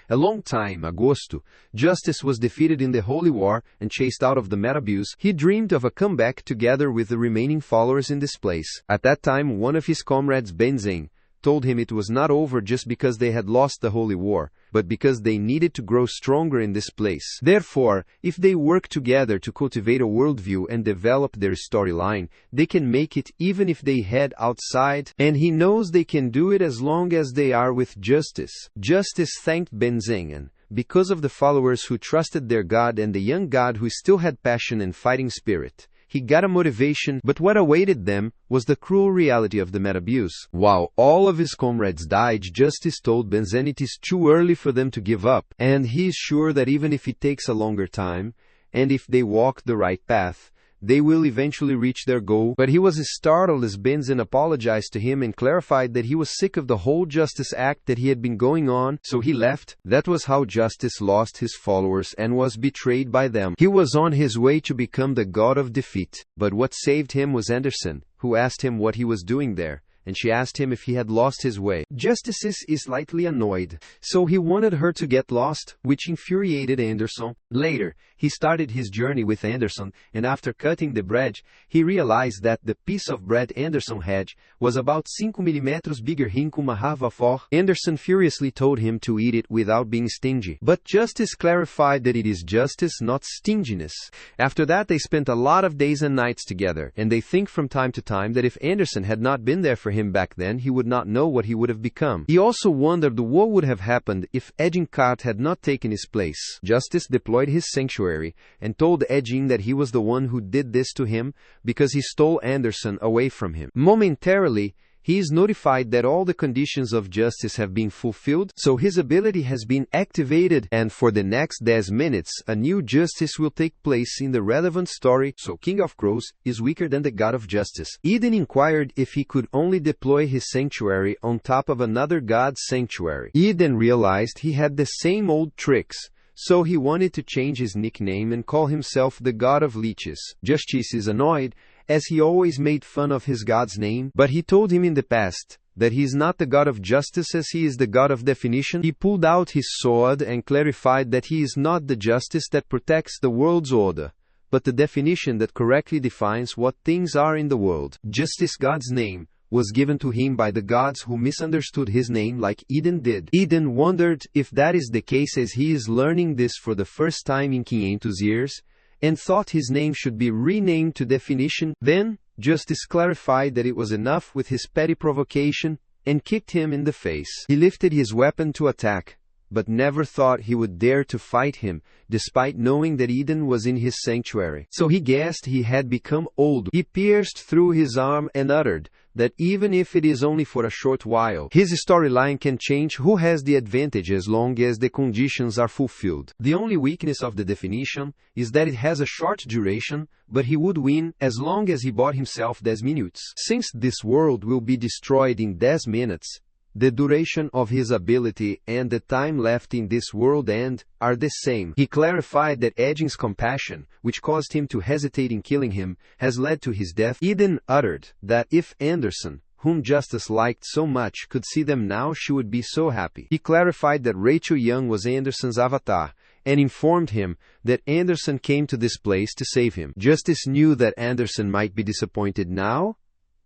S1: A long time agosto, Justice was defeated in the Holy War and chased out of the Metabuse. He dreamed of a comeback together with the remaining followers in this place. At that time, one of his comrades, Benzane, told him it was not over just because they had lost the holy war, but because they needed to grow stronger in this place. Therefore, if they work together to cultivate a worldview and develop their storyline, they can make it even if they head outside, and he knows they can do it as long as they are with justice. Justice thanked Benzengen because of the followers who trusted their god and the young god who still had passion and fighting spirit. He got a motivation, but what awaited them was the cruel reality of the meta-abuse. While all of his comrades died, Justice told Benzen it is too early for them to give up, and he is sure that even if it takes a longer time, and if they walk the right path, they will eventually reach their goal. But he was startled as Benzen apologized to him and clarified that he was sick of the whole Justice act that he had been going on, so he left. That was how Justice lost his followers and was betrayed by them. He was on his way to become the god of defeat, but what saved him was Anderson, who asked him what he was doing there, and she asked him if he had lost his way. Justice is slightly annoyed, so he wanted her to get lost, which infuriated Anderson. Later, he started his journey with Anderson, and after cutting the bread, he realized that the piece of bread Anderson had was about 5 mm bigger com uma rava for. Anderson furiously told him to eat it without being stingy, but Justice clarified that it is justice, not stinginess. After that, they spent a lot of days and nights together, and they think from time to time that if Anderson had not been there for him back then, he would not know what he would have become. He also wondered what would have happened if Edgingcart had not taken his place. Justice deployed his sanctuary and told Edging that he was the one who did this to him because he stole Anderson away from him. Momentarily, he is notified that all the conditions of justice have been fulfilled, so his ability has been activated, and for the next 10 minutes, a new justice will take place in the relevant story. So King of Crows is weaker than the God of Justice. Eden inquired if he could only deploy his sanctuary on top of another god's sanctuary. Eden realized he had the same old tricks, so he wanted to change his nickname and call himself the God of Leeches. Justice is annoyed, as he always made fun of his god's name, but he told him in the past that he is not the god of justice as he is the god of definition. He pulled out his sword and clarified that he is not the justice that protects the world's order, but the definition that correctly defines what things are in the world. Justice, God's name, was given to him by the gods who misunderstood his name like Eden did. Eden wondered if that is the case as he is learning this for the first time in 500 years, and thought his name should be renamed to definition. Then, Justice clarified that it was enough with his petty provocation, and kicked him in the face. He lifted his weapon to attack, but never thought he would dare to fight him, despite knowing that Eden was in his sanctuary. So he guessed he had become old. He pierced through his arm and uttered that even if it is only for a short while, his storyline can change. Who has the advantage as long as the conditions are fulfilled? The only weakness of the definition is that it has a short duration, but he would win as long as he bought himself 10 minutes. Since this world will be destroyed in 10 minutes, the duration of his ability and the time left in this world end are the same. He clarified that Edging's compassion, which caused him to hesitate in killing him, has led to his death. Eden uttered that if Anderson, whom Justice liked so much, could see them now, she would be so happy. He clarified that Rachel Young was Anderson's avatar, and informed him that Anderson came to this place to save him. Justice knew that Anderson might be disappointed now,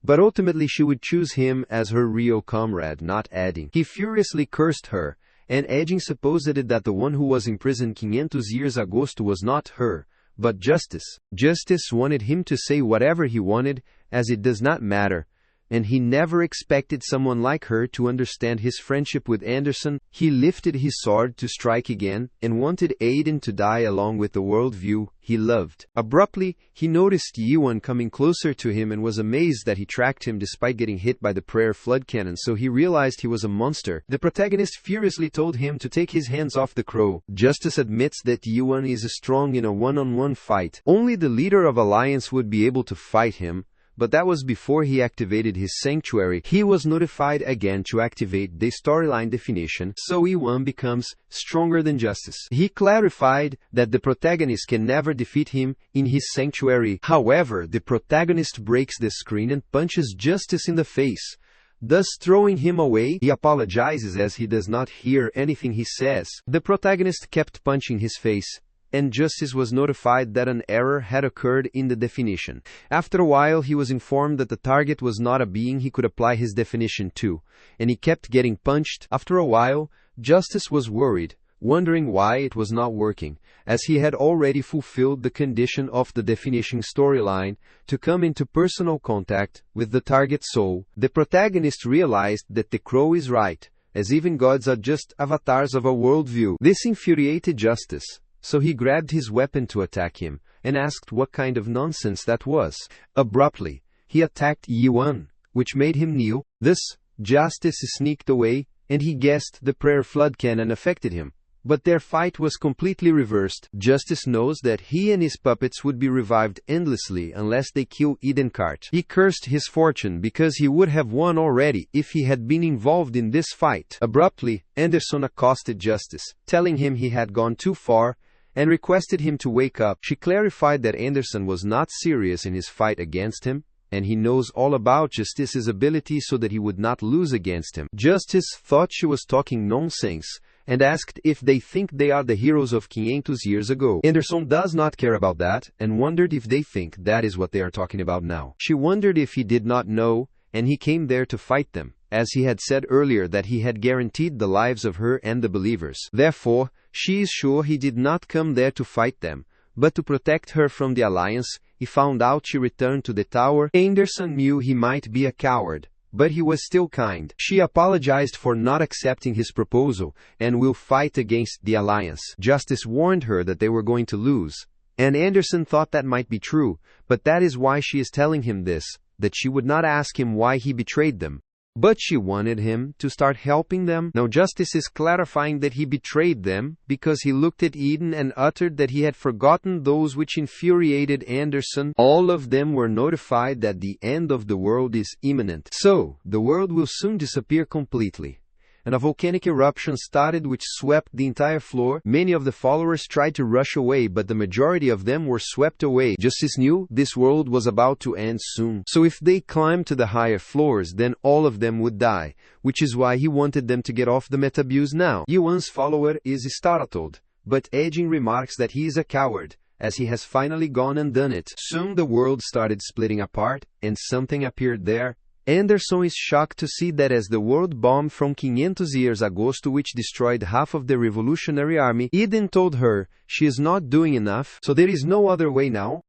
S1: but ultimately she would choose him as her real comrade, not Edding. He furiously cursed her, and Edding supposed that the one who was imprisoned 500 years ago was not her, but Justice. Justice wanted him to say whatever he wanted, as it does not matter, and he never expected someone like her to understand his friendship with Anderson. He lifted his sword to strike again, and wanted Aiden to die along with the worldview he loved. Abruptly, he noticed Yuan coming closer to him and was amazed that he tracked him despite getting hit by the prayer flood cannon, so he realized he was a monster. The protagonist furiously told him to take his hands off the crow. Justice admits that Yuan is strong in a one-on-one fight. Only the leader of Alliance would be able to fight him, but that was before he activated his sanctuary. He was notified again to activate the storyline definition, so Yuan becomes stronger than Justice. He clarified that the protagonist can never defeat him in his sanctuary. However, the protagonist breaks the screen and punches Justice in the face, thus throwing him away. He apologizes as he does not hear anything he says. The protagonist kept punching his face, and Justice was notified that an error had occurred in the definition. After a while, he was informed that the target was not a being he could apply his definition to, and he kept getting punched. After a while, Justice was worried, wondering why it was not working, as he had already fulfilled the condition of the definition storyline to come into personal contact with the target soul. The protagonist realized that the crow is right, as even gods are just avatars of a worldview. This infuriated Justice, so he grabbed his weapon to attack him, and asked what kind of nonsense that was. Abruptly, he attacked Yuan, which made him kneel. This, Justice sneaked away, and he guessed the prayer flood cannon affected him. But their fight was completely reversed. Justice knows that he and his puppets would be revived endlessly unless they kill Encontrar. He cursed his fortune because he would have won already if he had been involved in this fight. Abruptly, Anderson accosted Justice, telling him he had gone too far, and requested him to wake up. She clarified that Anderson was not serious in his fight against him, and he knows all about Justice's ability so that he would not lose against him. Justice thought she was talking nonsense, and asked if they think they are the heroes of 500 years ago. Anderson does not care about that, and wondered if they think that is what they are talking about now. She wondered if he did not know, and he came there to fight them, as he had said earlier that he had guaranteed the lives of her and the believers. Therefore, she is sure he did not come there to fight them, but to protect her from the Alliance. He found out she returned to the tower. Anderson knew he might be a coward, but he was still kind. She apologized for not accepting his proposal, and will fight against the Alliance. Justice warned her that they were going to lose, and Anderson thought that might be true, but that is why she is telling him this, that she would not ask him why he betrayed them. But she wanted him to start helping them. Now Justice is clarifying that he betrayed them because he looked at Eden and uttered that he had forgotten those, which infuriated Anderson. All of them were notified that the end of the world is imminent. So, the world will soon disappear completely. And a volcanic eruption started which swept the entire floor. Many of the followers tried to rush away, but the majority of them were swept away. Justice knew this world was about to end soon. So if they climbed to the higher floors, then all of them would die, which is why he wanted them to get off the metabuse now. Yuan's follower is startled, but edging remarks that he is a coward, as he has finally gone and done it. Soon the world started splitting apart, and something appeared there. Anderson is shocked to see that as the world bomb from 500 years ago, which destroyed half of the revolutionary army, Eden told her she is not doing enough, so there is no other way now.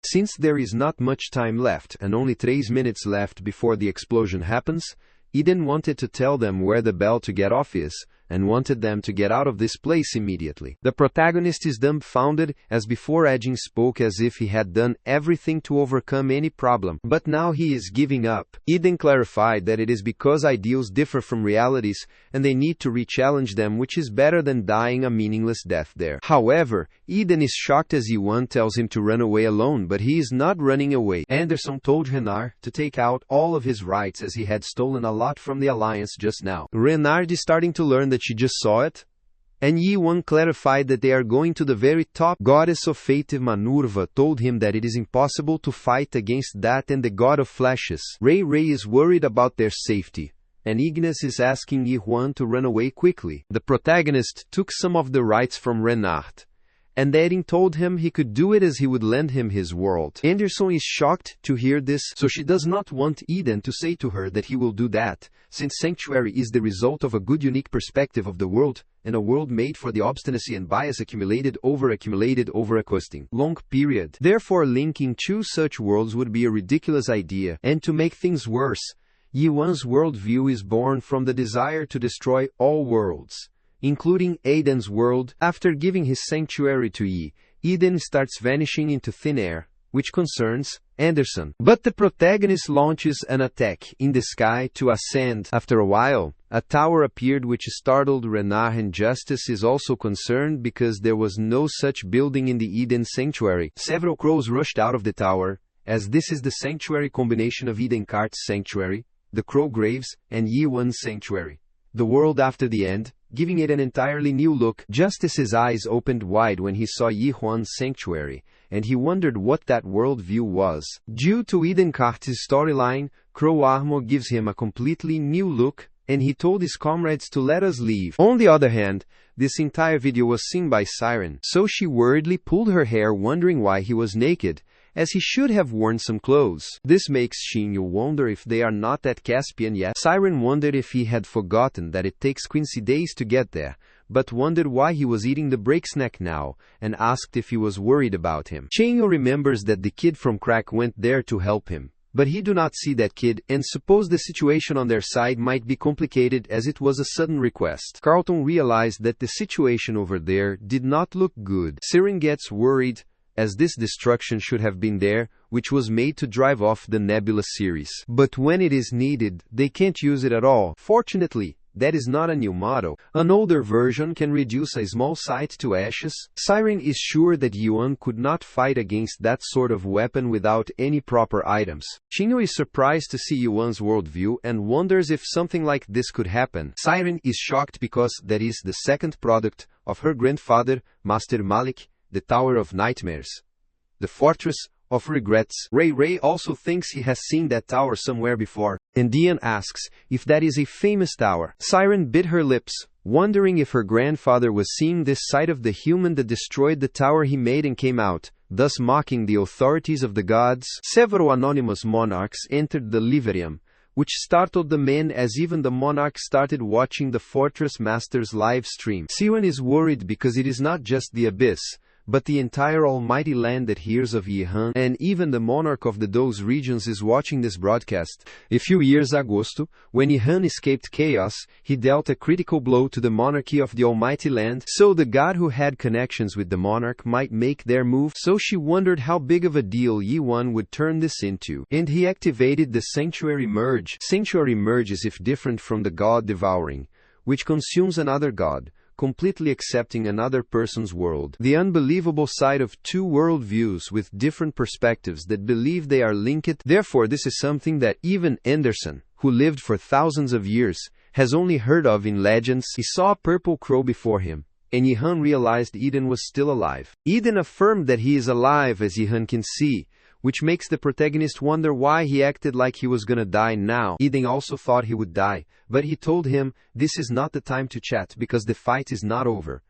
S1: Since there is not much time left and only 3 minutes left before the explosion happens, Eden wanted to tell them where the bell to get off is, and wanted them to get out of this place immediately. The protagonist is dumbfounded, as before Edging spoke as if he had done everything to overcome any problem, but now he is giving up. Eden clarified that it is because ideals differ from realities, and they need to re-challenge them, which is better than dying a meaningless death there. However, Eden is shocked as Yuan tells him to run away alone, but he is not running away. Anderson told Renard to take out all of his rights, as he had stolen a lot from the Alliance just now. Renard is starting to learn that she just saw it, and Yuan clarified that they are going to the very top. Goddess of Fate Manurva told him that it is impossible to fight against that and the God of Flashes. Ray is worried about their safety, and Ignis is asking Yuan to run away quickly. The protagonist took some of the rights from Renard, and Eden told him he could do it as he would lend him his world. Anderson is shocked to hear this, so she does not want Eden to say to her that he will do that, since Sanctuary is the result of a good unique perspective of the world, and a world made for the obstinacy and bias accumulated over a costing long period. Therefore linking 2 such worlds would be a ridiculous idea, and to make things worse, Yuan's worldview is born from the desire to destroy all worlds, including Eden's world. After giving his sanctuary to Eden starts vanishing into thin air, which concerns Anderson. But the protagonist launches an attack in the sky to ascend. After a while, a tower appeared which startled Renard, and Justice is also concerned because there was no such building in the Eden sanctuary. Several crows rushed out of the tower, as this is the sanctuary combination of Encart's sanctuary, the Crow Graves, and Yuan's sanctuary, the world after the end, giving it an entirely new look. Justice's eyes opened wide when he saw Yuan's sanctuary, and he wondered what that worldview was. Due to Encart's storyline, Crow Armor gives him a completely new look, and he told his comrades to let us leave. On the other hand, this entire video was seen by Siren, so she worriedly pulled her hair wondering why he was naked, as he should have worn some clothes. This makes Shinyu wonder if they are not at Caspian yet. Siren wondered if he had forgotten that it takes Quincy days to get there, but wondered why he was eating the break snack now, and asked if he was worried about him. Shinyu remembers that the kid from Crack went there to help him, but he do not see that kid, and suppose the situation on their side might be complicated as it was a sudden request. Carlton realized that the situation over there did not look good. Siren gets worried, as this destruction should have been there, which was made to drive off the Nebula series. But when it is needed, they can't use it at all. Fortunately, that is not a new model. An older version can reduce a small site to ashes. Siren is sure that Yuan could not fight against that sort of weapon without any proper items. Shinyu is surprised to see Yuan's worldview and wonders if something like this could happen. Siren is shocked because that is the second product of her grandfather, Master Malik, the Tower of Nightmares, the Fortress of Regrets. Ray also thinks he has seen that tower somewhere before, and Dian asks if that is a famous tower. Siren bit her lips, wondering if her grandfather was seeing this side of the human that destroyed the tower he made and came out, thus mocking the authorities of the gods. Several anonymous monarchs entered the Liverium, which startled the men as even the monarch started watching the Fortress Master's live stream. Siren is worried because it is not just the Abyss, but the entire almighty land that hears of Yihan, and even the monarch of those regions is watching this broadcast. A few years ago, when Yihan escaped chaos, he dealt a critical blow to the monarchy of the almighty land, so the god who had connections with the monarch might make their move. So she wondered how big of a deal Yuan would turn this into, and he activated the Sanctuary Merge. Sanctuary Merge is if different from the God Devouring, which consumes another god, completely accepting another person's world. The unbelievable side of two worldviews with different perspectives that believe they are linked. Therefore, this is something that even Anderson, who lived for thousands of years, has only heard of in legends. He saw a purple crow before him, and Yihan realized Eden was still alive. Eden affirmed that he is alive as Yihan can see, which makes the protagonist wonder why he acted like he was gonna die now. Eden also thought he would die, but he told him, this is not the time to chat because the fight is not over.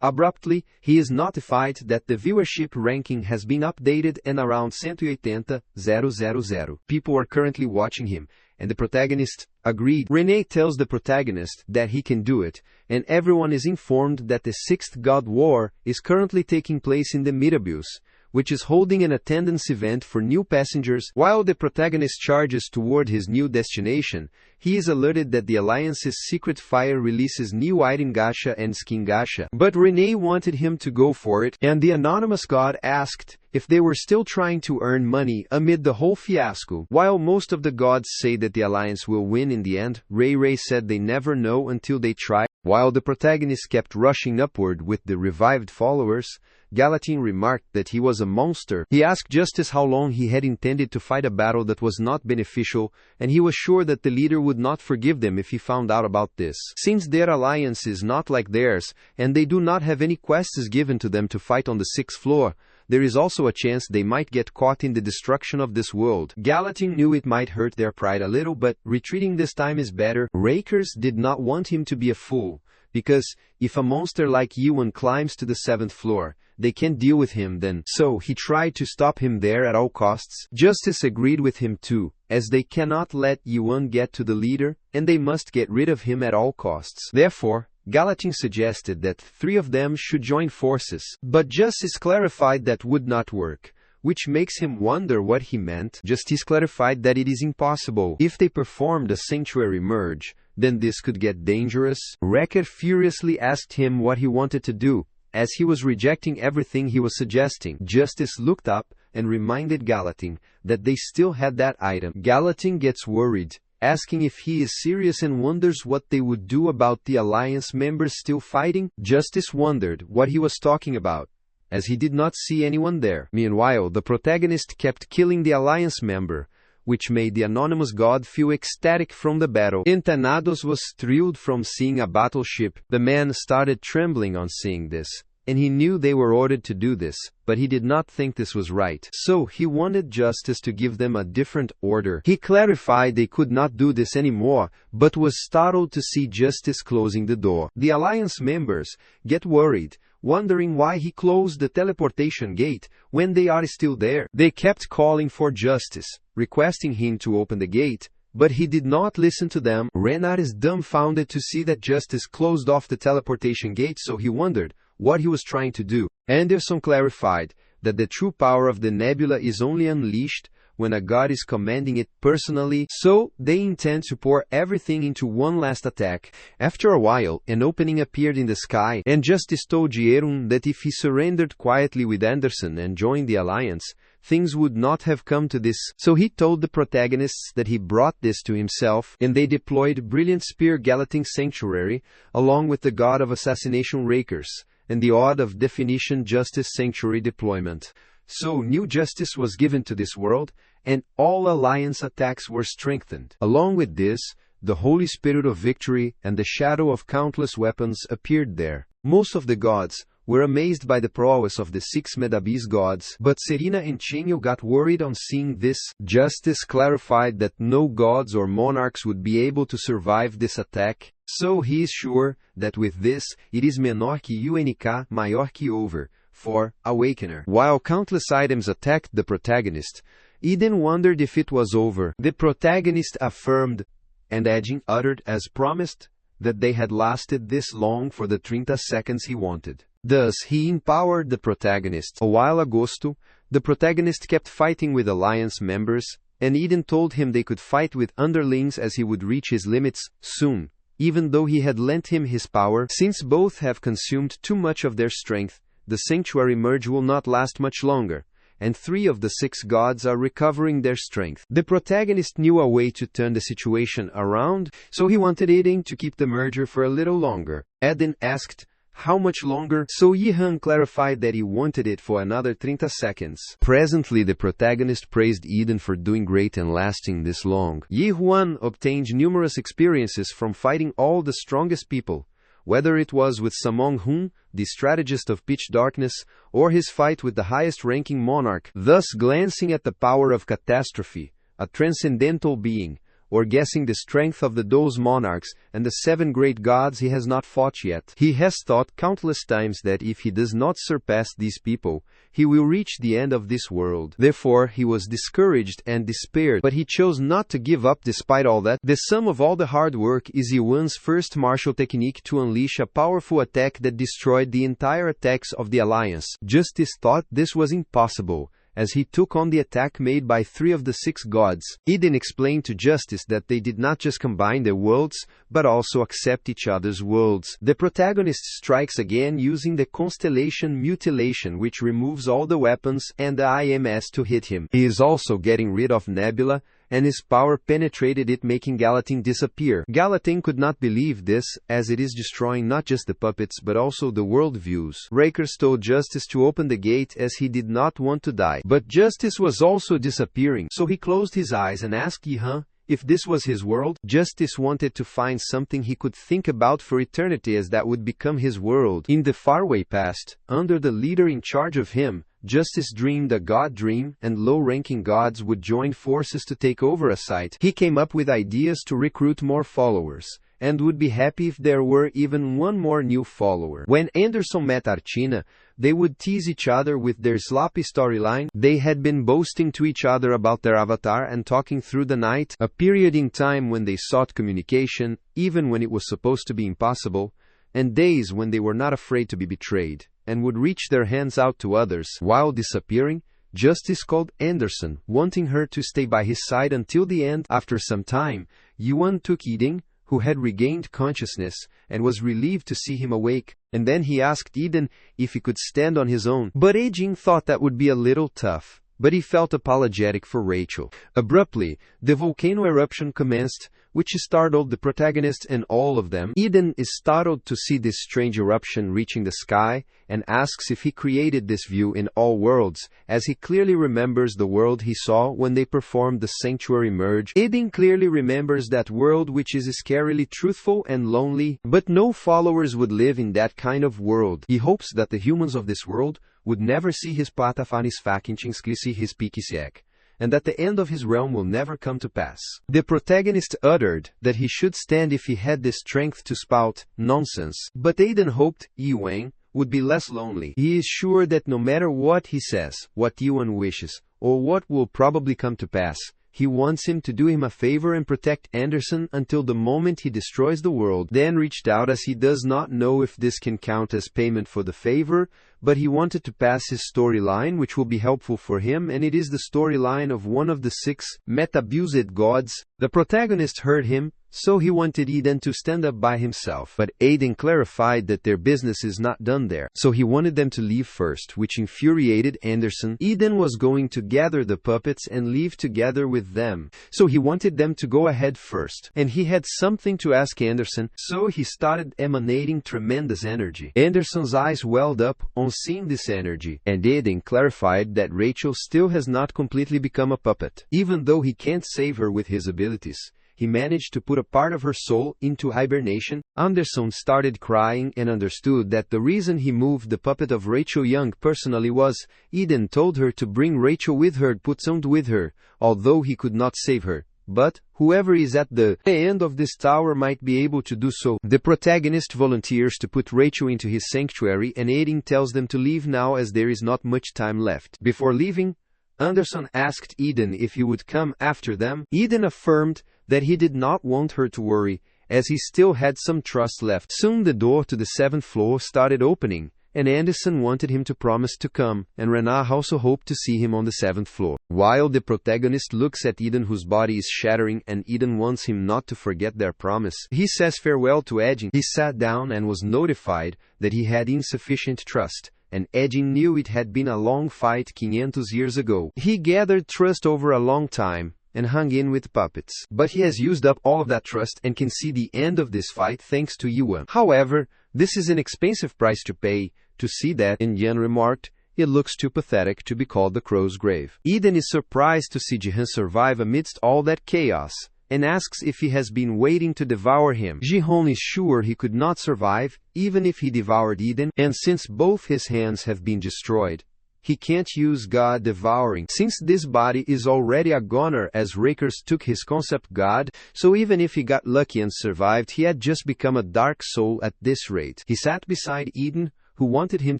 S1: Abruptly, he is notified that the viewership ranking has been updated and around 180,000 people are currently watching him, and the protagonist agreed. Renee tells the protagonist that he can do it, and everyone is informed that the Sixth God War is currently taking place in the Mid-Abyss, which is holding an attendance event for new passengers. While the protagonist charges toward his new destination, he is alerted that the Alliance's Secret Fire releases new item gacha and skin gacha. But Renee wanted him to go for it, and the anonymous god asked if they were still trying to earn money amid the whole fiasco. While most of the gods say that the Alliance will win in the end, Ray said they never know until they try. While the protagonist kept rushing upward with the revived followers, Galatine remarked that he was a monster. He asked Justice how long he had intended to fight a battle that was not beneficial, and he was sure that the leader would not forgive them if he found out about this. Since their alliance is not like theirs, and they do not have any quests given to them to fight on the 6th floor, there is also a chance they might get caught in the destruction of this world. Galatine knew it might hurt their pride a little, but retreating this time is better. Rakers did not want him to be a fool, because if a monster like Yuan climbs to the 7th floor, they can't deal with him then. So he tried to stop him there at all costs. Justice agreed with him too, as they cannot let Yuan get to the leader, and they must get rid of him at all costs. Therefore, Galatine suggested that 3 of them should join forces, but Justice clarified that would not work, which makes him wonder what he meant. Justice clarified that it is impossible. If they performed a Sanctuary Merge, then this could get dangerous. Wrecker furiously asked him what he wanted to do, as he was rejecting everything he was suggesting. Justice looked up and reminded Galatine that they still had that item. Galatine gets worried, asking if he is serious and wonders what they would do about the Alliance members still fighting. Justice wondered what he was talking about, as he did not see anyone there. Meanwhile, the protagonist kept killing the Alliance member, which made the anonymous god feel ecstatic from the battle. Entanados was thrilled from seeing a battleship. The man started trembling on seeing this, and he knew they were ordered to do this, but he did not think this was right. So he wanted Justice to give them a different order. He clarified they could not do this anymore, but was startled to see Justice closing the door. The Alliance members get worried, wondering why he closed the teleportation gate when they are still there. They kept calling for Justice, requesting him to open the gate, but he did not listen to them. Renard is dumbfounded to see that Justice closed off the teleportation gate, so he wondered what he was trying to do. Anderson clarified that the true power of the nebula is only unleashed when a god is commanding it personally, so they intend to pour everything into one last attack. After a while, an opening appeared in the sky, and Justice told Jerum that if he surrendered quietly with Anderson and joined the Alliance, things would not have come to this. So he told the protagonists that he brought this to himself, and they deployed Brilliant Spear Gallatin Sanctuary, along with the God of Assassination Rakers, and the Odd of Definition Justice Sanctuary deployment. So new justice was given to this world, and all Alliance attacks were strengthened. Along with this, the Holy Spirit of Victory and the shadow of countless weapons appeared there. Most of the gods were amazed by the prowess of the 6 Medabis gods, but Serena and Chenio got worried on seeing this. Justice clarified that no gods or monarchs would be able to survive this attack, so he is sure that with this, it is menor que UNK, maior que over, for Awakener. While countless items attacked the protagonist, Eden wondered if it was over. The protagonist affirmed, and Edging uttered as promised, that they had lasted this long for the 30 seconds he wanted. Thus, he empowered the protagonist. A while agosto, the protagonist kept fighting with Alliance members, and Eden told him they could fight with underlings as he would reach his limits soon, even though he had lent him his power. Since both have consumed too much of their strength, the sanctuary merge will not last much longer, and 3 of the 6 gods are recovering their strength. The protagonist knew a way to turn the situation around, so he wanted Eden to keep the merger for a little longer. Eden asked, how much longer? So Yihan clarified that he wanted it for another 30 seconds. Presently, the protagonist praised Eden for doing great and lasting this long. Yi Huan obtained numerous experiences from fighting all the strongest people, whether it was with Samong Hun, the strategist of pitch darkness, or his fight with the highest-ranking monarch, thus glancing at the power of catastrophe, a transcendental being, or guessing the strength of those monarchs and the 7 great gods he has not fought yet. He has thought countless times that if he does not surpass these people, he will reach the end of this world. Therefore, he was discouraged and despaired, but he chose not to give up despite all that. The sum of all the hard work is Yuan's first martial technique to unleash a powerful attack that destroyed the entire attacks of the Alliance. Justice thought this was impossible, as he took on the attack made by 3 of the 6 gods. Eden explained to Justice that they did not just combine their worlds, but also accept each other's worlds. The protagonist strikes again using the Constellation Mutilation, which removes all the weapons and the IMS to hit him. He is also getting rid of Nebula, and his power penetrated it, making Gallatin disappear. Gallatin could not believe this, as it is destroying not just the puppets but also the world views. Rakers told Justice to open the gate as he did not want to die. But Justice was also disappearing, so he closed his eyes and asked Yihan if this was his world. Justice wanted to find something he could think about for eternity, as that would become his world. In the faraway past, under the leader in charge of him, Justice dreamed a god dream, and low-ranking gods would join forces to take over a site. He came up with ideas to recruit more followers, and would be happy if there were even one more new follower. When Anderson met Archina, they would tease each other with their sloppy storyline. They had been boasting to each other about their avatar and talking through the night, a period in time when they sought communication, even when it was supposed to be impossible, and days when they were not afraid to be betrayed, and would reach their hands out to others. While disappearing, Justice called Anderson, wanting her to stay by his side until the end. After some time, Yuan took Eden, who had regained consciousness, and was relieved to see him awake, and then he asked Eden if he could stand on his own. But Ejin thought that would be a little tough, but he felt apologetic for Rachel. Abruptly, the volcano eruption commenced, which startled the protagonist and all of them. Eden is startled to see this strange eruption reaching the sky, and asks if he created this view in all worlds, as he clearly remembers the world he saw when they performed the sanctuary merge. Eden clearly remembers that world, which is scarily truthful and lonely, but no followers would live in that kind of world. He hopes that the humans of this world would never see his patafanisfakintingsklisi his pikisiek, and that the end of his realm will never come to pass. The protagonist uttered that he should stand if he had the strength to spout nonsense, but Eden hoped Yuan would be less lonely. He is sure that no matter what he says, what Yuan wishes, or what will probably come to pass, he wants him to do him a favor and protect Anderson until the moment he destroys the world. Dan reached out as he does not know if this can count as payment for the favor, but he wanted to pass his storyline, which will be helpful for him, and it is the storyline of one of the 6 metabused gods. The protagonist heard him, so he wanted Eden to stand up by himself. But Eden clarified that their business is not done there, so he wanted them to leave first, which infuriated Anderson. Eden was going to gather the puppets and leave together with them, so he wanted them to go ahead first. And he had something to ask Anderson, so he started emanating tremendous energy. Anderson's eyes welled up on seeing this energy, and Eden clarified that Rachel still has not completely become a puppet. Even though he can't save her with his abilities, he managed to put a part of her soul into hibernation. Anderson started crying and understood that the reason he moved the puppet of Rachel Young personally was, Eden told her to bring Rachel with her, put sound with her, although he could not save her. But whoever is at the end of this tower might be able to do so. The protagonist volunteers to put Rachel into his sanctuary, and Eden tells them to leave now as there is not much time left. Before leaving, Anderson asked Eden if he would come after them. Eden affirmed that he did not want her to worry, as he still had some trust left. Soon the door to the 7th floor started opening, and Anderson wanted him to promise to come, and Renah also hoped to see him on the 7th floor. While the protagonist looks at Eden, whose body is shattering, and Eden wants him not to forget their promise, he says farewell to Eden. He sat down and was notified that he had insufficient trust, and Eden knew it had been a long fight 500 years ago. He gathered trust over a long time, and hung in with puppets. But he has used up all of that trust and can see the end of this fight thanks to Yuan. However, this is an expensive price to pay to see that, and Yan remarked, it looks too pathetic to be called the crow's grave. Eden is surprised to see Jihan survive amidst all that chaos, and asks if he has been waiting to devour him. Jihan is sure he could not survive, even if he devoured Eden, and since both his hands have been destroyed, he can't use God devouring, since this body is already a goner, as Rakers took his concept God, so even if he got lucky and survived, he had just become a dark soul at this rate. He sat beside Eden, who wanted him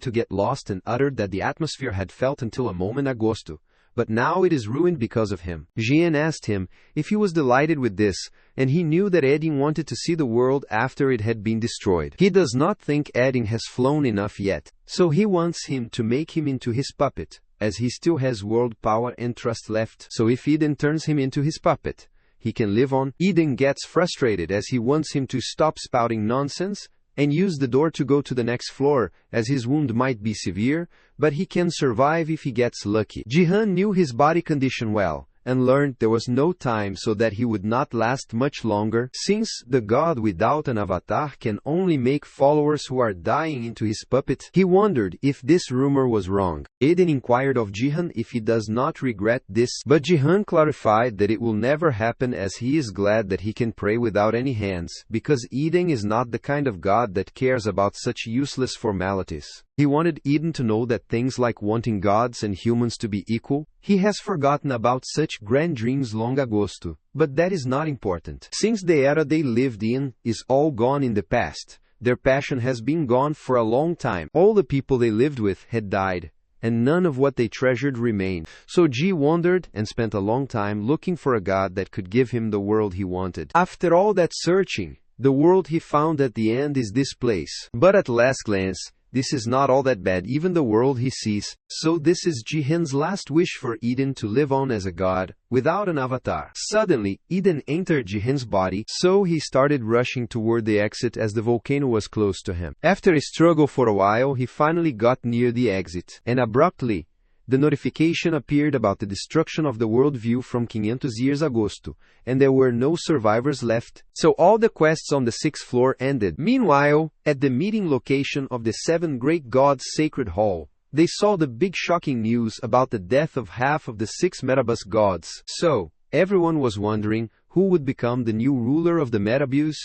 S1: to get lost, and uttered that the atmosphere had felt until a moment agosto, but now it is ruined because of him. Jian asked him if he was delighted with this, and he knew that Eden wanted to see the world after it had been destroyed. He does not think Eden has flown enough yet, so he wants him to make him into his puppet, as he still has world power and trust left. So if Eden turns him into his puppet, he can live on. Eden gets frustrated as he wants him to stop spouting nonsense and use the door to go to the next floor, as his wound might be severe, but he can survive if he gets lucky. Jihan knew his body condition well, and learned there was no time, so that he would not last much longer, since the god without an avatar can only make followers who are dying into his puppet. He wondered if this rumor was wrong. Eden inquired of Jihan if he does not regret this, but Jihan clarified that it will never happen, as he is glad that he can pray without any hands, because Eden is not the kind of god that cares about such useless formalities. He wanted Eden to know that things like wanting gods and humans to be equal, he has forgotten about such grand dreams long agosto. But that is not important. Since the era they lived in is all gone in the past, their passion has been gone for a long time. All the people they lived with had died, and none of what they treasured remained. So Ji wandered and spent a long time looking for a god that could give him the world he wanted. After all that searching, the world he found at the end is this place. But at last glance, this is not all that bad, even the world he sees. So this is Jihan's last wish for Eden, to live on as a god, without an avatar. Suddenly, Eden entered Jihan's body, so he started rushing toward the exit as the volcano was close to him. After a struggle for a while, he finally got near the exit, and abruptly, the notification appeared about the destruction of the worldview from 500 years agosto, and there were no survivors left, so all the quests on the 6th floor ended. Meanwhile, at the meeting location of the 7 great gods' sacred hall, they saw the big shocking news about the death of half of the 6 Metabus gods. So, everyone was wondering who would become the new ruler of the Metabus.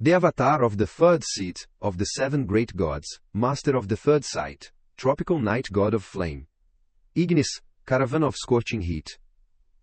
S1: The avatar of the 3rd seat of the 7 great gods, master of the 3rd sight, tropical night god of flame. Ignis, caravan of scorching heat.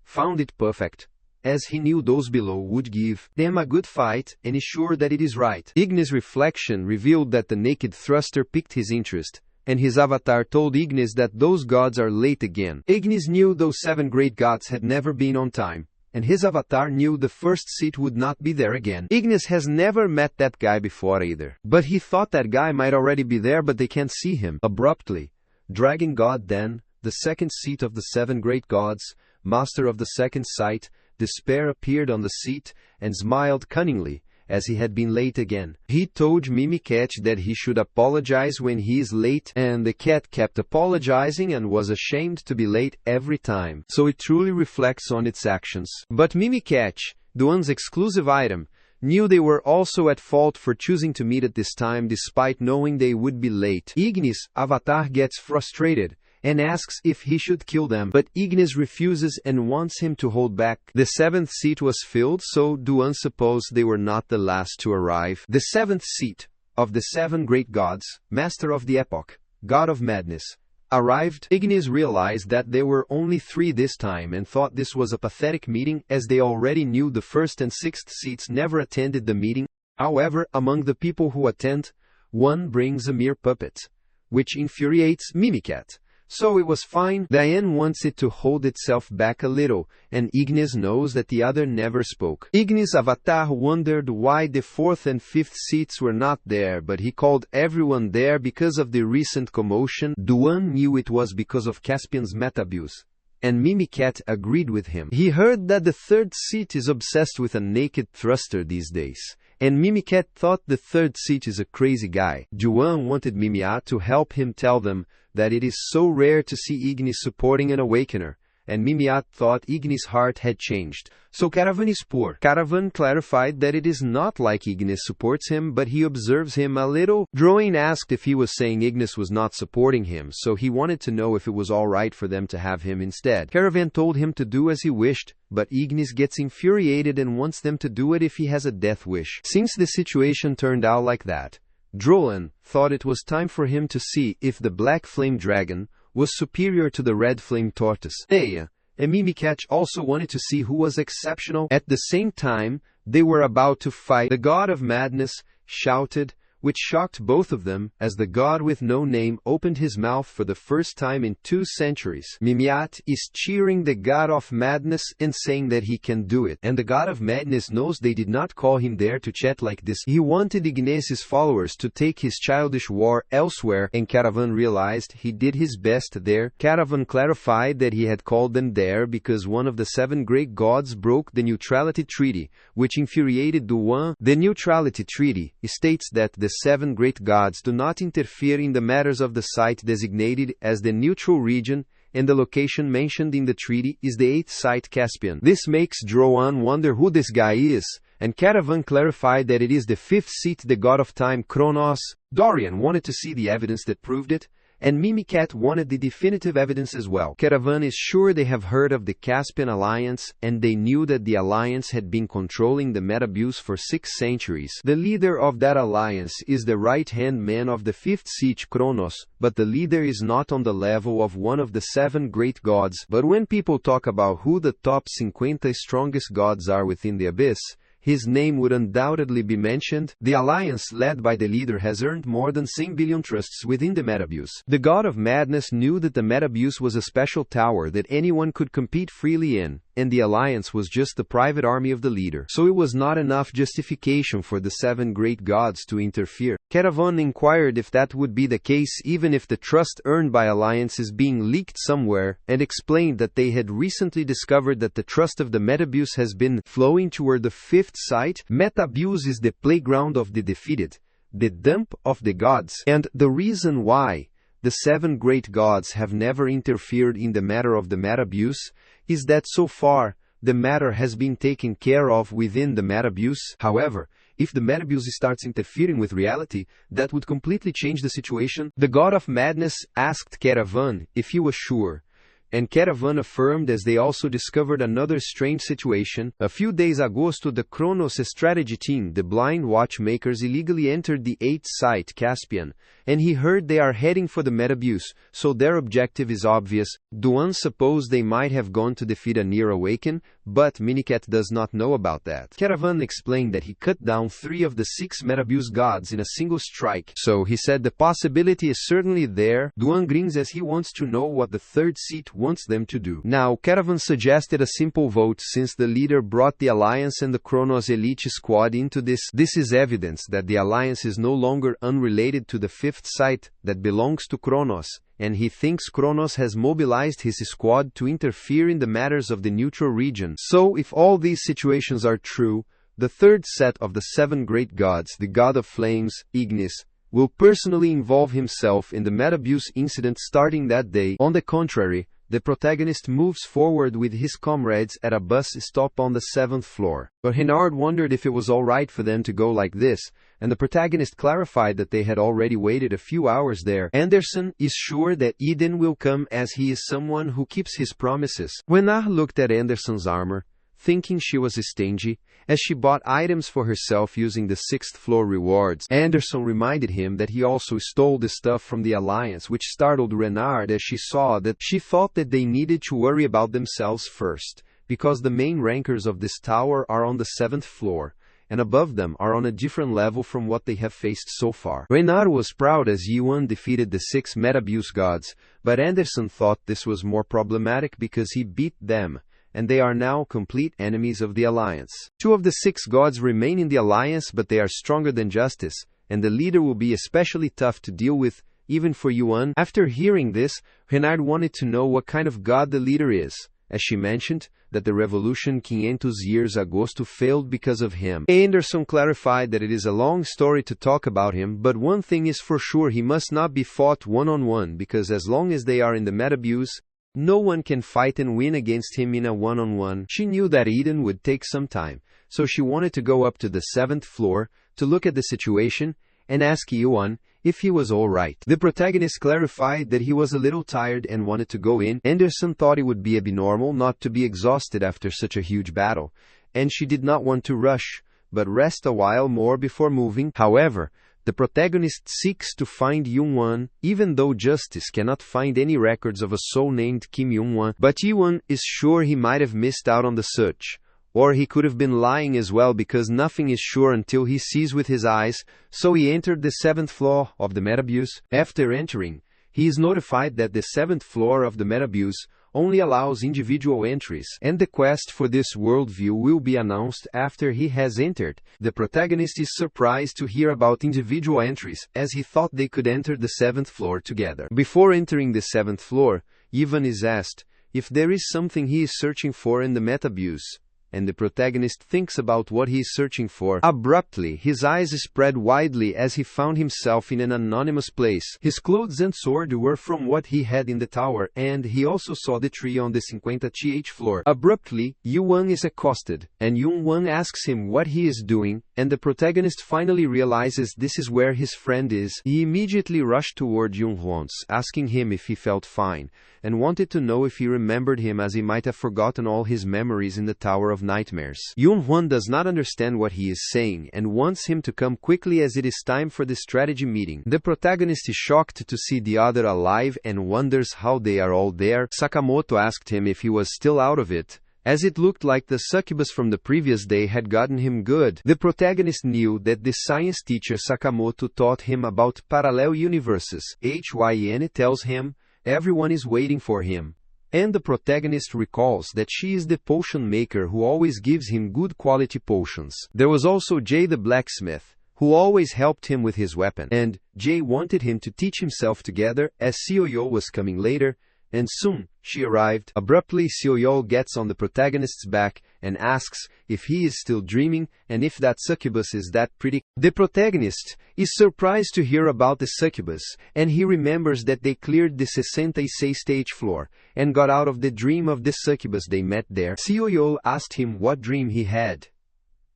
S1: Found it perfect, as he knew those below would give them a good fight and is sure that it is right. Ignis' reflection revealed that the naked thruster piqued his interest, and his avatar told Ignis that those gods are late again. Ignis knew those 7 great gods had never been on time, and his avatar knew the 1st seat would not be there again. Ignis has never met that guy before either, but he thought that guy might already be there, but they can't see him. Abruptly, Dragon God then, the 2nd seat of the 7 great gods, master of the 2nd sight, Despair appeared on the seat and smiled cunningly, as he had been late again. He told Mimicat that he should apologize when he is late, and the cat kept apologizing and was ashamed to be late every time. So it truly reflects on its actions. But Mimicat, Duan's exclusive item, knew they were also at fault for choosing to meet at this time despite knowing they would be late. Ignis' avatar gets frustrated and asks if he should kill them, but Ignis refuses and wants him to hold back. The 7th seat was filled, so Duan supposed they were not the last to arrive. The 7th seat of the 7 great gods, master of the epoch, god of madness, arrived. Ignis realized that there were only 3 this time and thought this was a pathetic meeting, as they already knew the 1st and 6th seats never attended the meeting. However, among the people who attend, one brings a mere puppet, which infuriates Mimicat. So it was fine. Diane wants it to hold itself back a little, and Ignis knows that the other never spoke. Ignis' avatar wondered why the 4th and 5th seats were not there, but he called everyone there because of the recent commotion. Duan knew it was because of Caspian's metabuse, and Mimicat agreed with him. He heard that the 3rd seat is obsessed with a naked thruster these days, and Mimicat thought the 3rd seat is a crazy guy. Duan wanted Mimiat to help him tell them that it is so rare to see Ignis supporting an awakener, and Mimiat thought Ignis' heart had changed. So Caravan is poor. Caravan clarified that it is not like Ignis supports him, but he observes him a little. Droin asked if he was saying Ignis was not supporting him, so he wanted to know if it was alright for them to have him instead. Caravan told him to do as he wished, but Ignis gets infuriated and wants them to do it if he has a death wish. Since the situation turned out like that, Droin thought it was time for him to see if the black flame dragon was superior to the red flame tortoise. Aya and Mimicat also wanted to see who was exceptional. At the same time, they were about to fight. The god of madness shouted, which shocked both of them, as the god with no name opened his mouth for the first time in 2 centuries. Mimiat is cheering the god of madness and saying that he can do it. And the god of madness knows they did not call him there to chat like this. He wanted Ignis' followers to take his childish war elsewhere, and Caravan realized he did his best there. Caravan clarified that he had called them there because one of the 7 great gods broke the neutrality treaty, which infuriated Duan. The neutrality treaty states that the 7 great gods do not interfere in the matters of the site designated as the neutral region, and the location mentioned in the treaty is the 8th site Caspian. This makes Droan wonder who this guy is, and Caravan clarified that it is the 5th seat, the god of time Kronos. Dorian wanted to see the evidence that proved it, and Mimicat wanted the definitive evidence as well. Caravan is sure they have heard of the Caspian Alliance, and they knew that the alliance had been controlling the metabuse for 6 centuries. The leader of that alliance is the right-hand man of the 5th siege Kronos, but the leader is not on the level of one of the 7 great gods. But when people talk about who the top 50 strongest gods are within the abyss, his name would undoubtedly be mentioned. The alliance led by the leader has earned more than 100 billion trusts within the metabuse. The god of madness knew that the metabuse was a special tower that anyone could compete freely in, and the alliance was just the private army of the leader. So it was not enough justification for the 7 great gods to interfere. Caravan inquired if that would be the case even if the trust earned by alliance is being leaked somewhere, and explained that they had recently discovered that the trust of the metabuse has been flowing toward the 5th site. Metabuse is the playground of the defeated, the dump of the gods, and the reason why. the 7 great gods have never interfered in the matter of the meta-abuse is that so far, the matter has been taken care of within the meta-abuse. However, if the meta-abuse starts interfering with reality, that would completely change the situation. The god of madness asked Caravan if he was sure, and Caravan affirmed as they also discovered another strange situation. A few days ago, the Kronos strategy team, the blind watchmakers, illegally entered the 8th site, Caspian, and he heard they are heading for the meta-abuse, so their objective is obvious. Duan supposed they might have gone to defeat a near awaken, but Minicat does not know about that. Caravan explained that he cut down 3 of the 6 meta-abuse gods in a single strike, so he said the possibility is certainly there. Duan grins as he wants to know what the 3rd seat wants them to do. Now, Caravan suggested a simple vote since the leader brought the Alliance and the Kronos elite squad into this. This is evidence that the Alliance is no longer unrelated to the 5th site that belongs to Kronos, and he thinks Kronos has mobilized his squad to interfere in the matters of the neutral region. So if all these situations are true, the 3rd set of the 7 great gods, the god of flames, Ignis, will personally involve himself in the meta-abuse incident starting that day. On the contrary, the protagonist moves forward with his comrades at a bus stop on the 7th floor. But Renard wondered if it was alright for them to go like this, and the protagonist clarified that they had already waited a few hours there. Anderson is sure that Eden will come as he is someone who keeps his promises. Renard looked at Anderson's armor, thinking she was stingy, as she bought items for herself using the 6th floor rewards. Anderson reminded him that he also stole the stuff from the Alliance, which startled Renard as she saw that she thought that they needed to worry about themselves first, because the main rankers of this tower are on the 7th floor, and above them are on a different level from what they have faced so far. Renard was proud as Yuan defeated the 6 meta-abuse gods, but Anderson thought this was more problematic because he beat them, and they are now complete enemies of the Alliance. 2 of the 6 gods remain in the Alliance, but they are stronger than Justice, and the leader will be especially tough to deal with, even for Yuan. After hearing this, Renard wanted to know what kind of god the leader is, as she mentioned that the revolution 500 years ago failed because of him. Anderson clarified that it is a long story to talk about him, but one thing is for sure: he must not be fought one-on-one, because as long as they are in the meta-abuse, no one can fight and win against him in a one-on-one. She knew that Eden would take some time, so she wanted to go up to the 7th floor to look at the situation and ask Yuan if he was alright. The protagonist clarified that he was a little tired and wanted to go in. Anderson thought it would be abnormal not to be exhausted after such a huge battle, and she did not want to rush, but rest a while more before moving. However, the protagonist seeks to find Yuan, even though Justice cannot find any records of a soul named Kim Yuan. But Yuan is sure he might have missed out on the search, or he could have been lying as well, because nothing is sure until he sees with his eyes. So he entered the 7th floor of the meta-abuse. After entering, he is notified that the 7th floor of the meta-abuse only allows individual entries, and the quest for this worldview will be announced after he has entered. The protagonist is surprised to hear about individual entries, as he thought they could enter the 7th floor together. Before entering the 7th floor, Ivan is asked if there is something he is searching for in the meta-abuse, and the protagonist thinks about what he is searching for. Abruptly, his eyes spread widely as he found himself in an anonymous place. His clothes and sword were from what he had in the tower, and he also saw the tree on the 50th floor. Abruptly, Yuan is accosted, and Yuan asks him what he is doing, and the protagonist finally realizes this is where his friend is. He immediately rushed toward Yuan, asking him if he felt fine, and wanted to know if he remembered him, as he might have forgotten all his memories in the Tower of Nightmares. Yuan does not understand what he is saying and wants him to come quickly as it is time for the strategy meeting. The protagonist is shocked to see the other alive and wonders how they are all there. Sakamoto asked him if he was still out of it, as it looked like the succubus from the previous day had gotten him good. The protagonist knew that the science teacher Sakamoto taught him about parallel universes. Hyn tells him everyone is waiting for him, and the protagonist recalls that she is the potion maker who always gives him good quality potions. There was also Jay the blacksmith, who always helped him with his weapon, and Jay wanted him to teach himself together, as Sioyo was coming later, and soon, she arrived. Abruptly, Sioyol gets on the protagonist's back and asks if he is still dreaming and if that succubus is that pretty. The protagonist is surprised to hear about the succubus, and he remembers that they cleared the 66 stage floor and got out of the dream of the succubus they met there. Sioyol asked him what dream he had,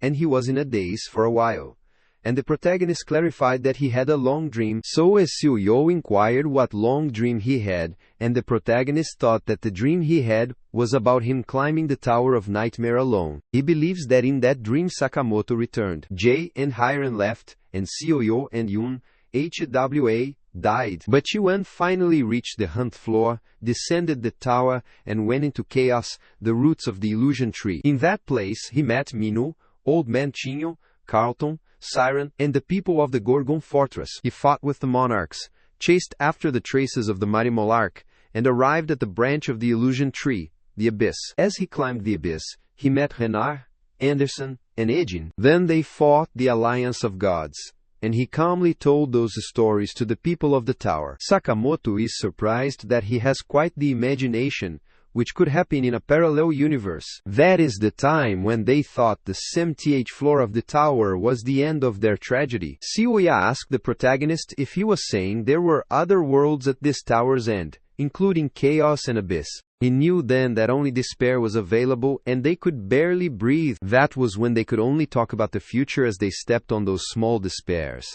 S1: and he was in a daze for a while. And the protagonist clarified that he had a long dream. So as Sioyol inquired what long dream he had, and the protagonist thought that the dream he had was about him climbing the Tower of Nightmare alone. He believes that in that dream Sakamoto returned. Jay and Hiren left, and Sioyol and Yun, HWA, died. But Yuan finally reached the hunt floor, descended the tower, and went into chaos, the roots of the illusion tree. In that place he met Minu, Old Man Chinho, Carlton, Siren, and the people of the Gorgon fortress. He fought with the monarchs, chased after the traces of the mighty monarch, and arrived at the branch of the illusion tree, the abyss. As he climbed the abyss, he met Renard, Anderson, and Ejin. Then they fought the alliance of gods, and he calmly told those stories to the people of the tower. Sakamoto is surprised that he has quite the imagination, which could happen in a parallel universe. That is the time when they thought the 70th floor of the tower was the end of their tragedy. Sioya asked the protagonist if he was saying there were other worlds at this tower's end, including chaos and abyss. He knew then that only despair was available and they could barely breathe. That was when they could only talk about the future as they stepped on those small despairs.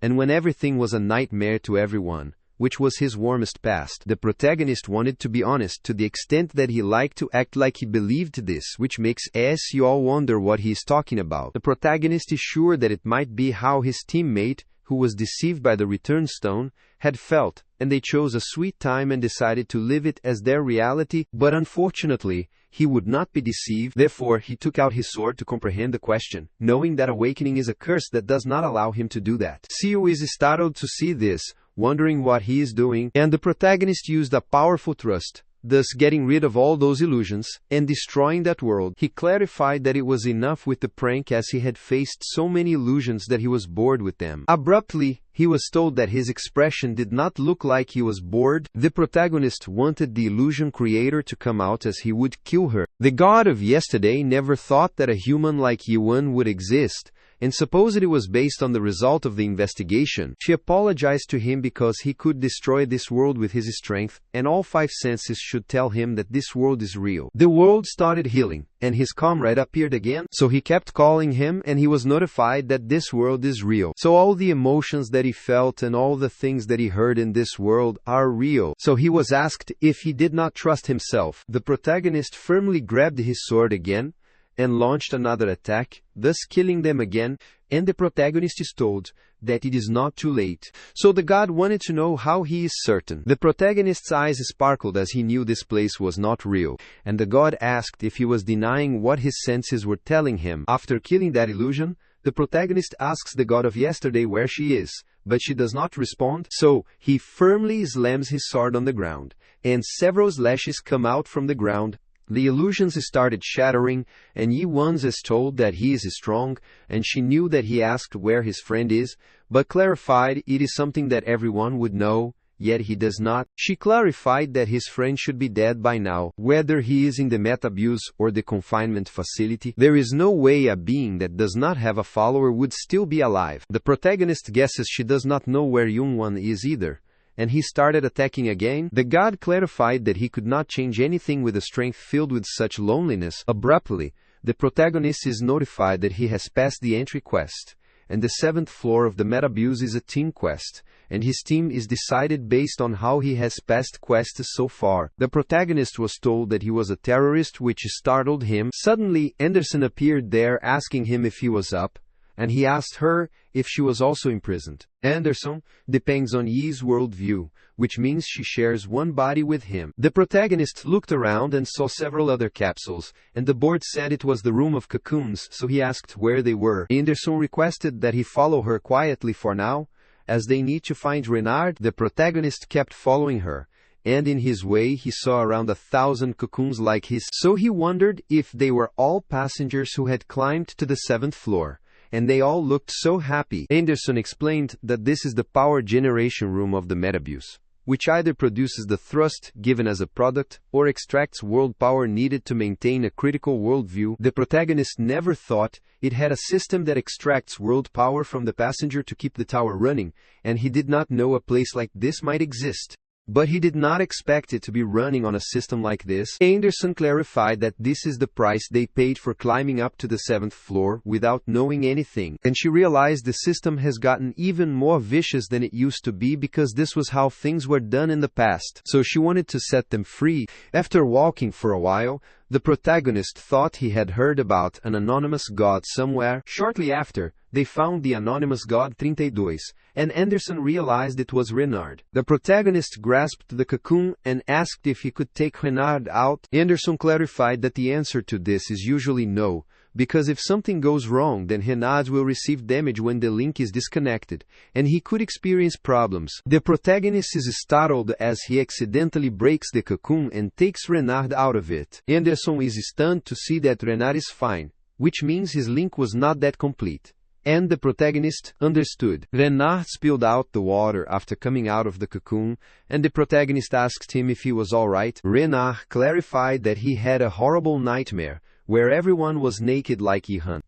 S1: And when everything was a nightmare to everyone, which was his warmest past. The protagonist wanted to be honest to the extent that he liked to act like he believed this, which makes us you all wonder what he is talking about. The protagonist is sure that it might be how his teammate, who was deceived by the return stone, had felt, and they chose a sweet time and decided to live it as their reality, but unfortunately, he would not be deceived. Therefore, he took out his sword to comprehend the question, knowing that awakening is a curse that does not allow him to do that. Sio is startled to see this, wondering what he is doing, and the protagonist used a powerful thrust, thus getting rid of all those illusions, and destroying that world. He clarified that it was enough with the prank as he had faced so many illusions that he was bored with them. Abruptly, he was told that his expression did not look like he was bored. The protagonist wanted the illusion creator to come out as he would kill her. The god of yesterday never thought that a human like Yuan would exist, and supposed it was based on the result of the investigation. She apologized to him because he could destroy this world with his strength, and all five senses should tell him that this world is real. The world started healing, and his comrade appeared again, so he kept calling him and he was notified that this world is real. So all the emotions that he felt and all the things that he heard in this world are real. So he was asked if he did not trust himself. The protagonist firmly grabbed his sword again, and launched another attack, thus killing them again, and the protagonist is told that it is not too late. So the god wanted to know how he is certain. The protagonist's eyes sparkled as he knew this place was not real, and the god asked if he was denying what his senses were telling him. After killing that illusion, the protagonist asks the god of yesterday where she is, but she does not respond, so he firmly slams his sword on the ground, and several slashes come out from the ground. The illusions started shattering, and Yi-Wan is told that he is strong, and she knew that he asked where his friend is, but clarified it is something that everyone would know, yet he does not. She clarified that his friend should be dead by now. Whether he is in the metabuse or the confinement facility, there is no way a being that does not have a follower would still be alive. The protagonist guesses she does not know where Yun-Wan is either, and he started attacking again. The god clarified that he could not change anything with a strength filled with such loneliness. Abruptly, the protagonist is notified that he has passed the entry quest, and the 7th floor of the metabuse is a team quest, and his team is decided based on how he has passed quests so far. The protagonist was told that he was a terrorist, which startled him. Suddenly, Anderson appeared there asking him if he was up, and he asked her if she was also imprisoned. Anderson depends on Yi's worldview, which means she shares one body with him. The protagonist looked around and saw several other capsules, and the board said it was the room of cocoons, so he asked where they were. Anderson requested that he follow her quietly for now, as they need to find Renard. The protagonist kept following her, and in his way he saw around 1,000 cocoons like his, so he wondered if they were all passengers who had climbed to the 7th floor. And they all looked so happy. Anderson explained that this is the power generation room of the metabuse. which either produces the thrust given as a product or extracts world power needed to maintain a critical worldview. The protagonist never thought it had a system that extracts world power from the passenger to keep the tower running, and he did not know a place like this might exist. But he did not expect it to be running on a system like this. Anderson clarified that this is the price they paid for climbing up to the 7th floor without knowing anything. And she realized the system has gotten even more vicious than it used to be because this was how things were done in the past. So she wanted to set them free. After walking for a while, the protagonist thought he had heard about an anonymous god somewhere. Shortly after, they found the anonymous god 32, and Anderson realized it was Renard. The protagonist grasped the cocoon and asked if he could take Renard out. Anderson clarified that the answer to this is usually no, because if something goes wrong, then Renard will receive damage when the link is disconnected, and he could experience problems. The protagonist is startled as he accidentally breaks the cocoon and takes Renard out of it. Anderson is stunned to see that Renard is fine, which means his link was not that complete. And the protagonist understood. Renard spilled out the water after coming out of the cocoon, and the protagonist asked him if he was alright. Renard clarified that he had a horrible nightmare, where everyone was naked like Ihan.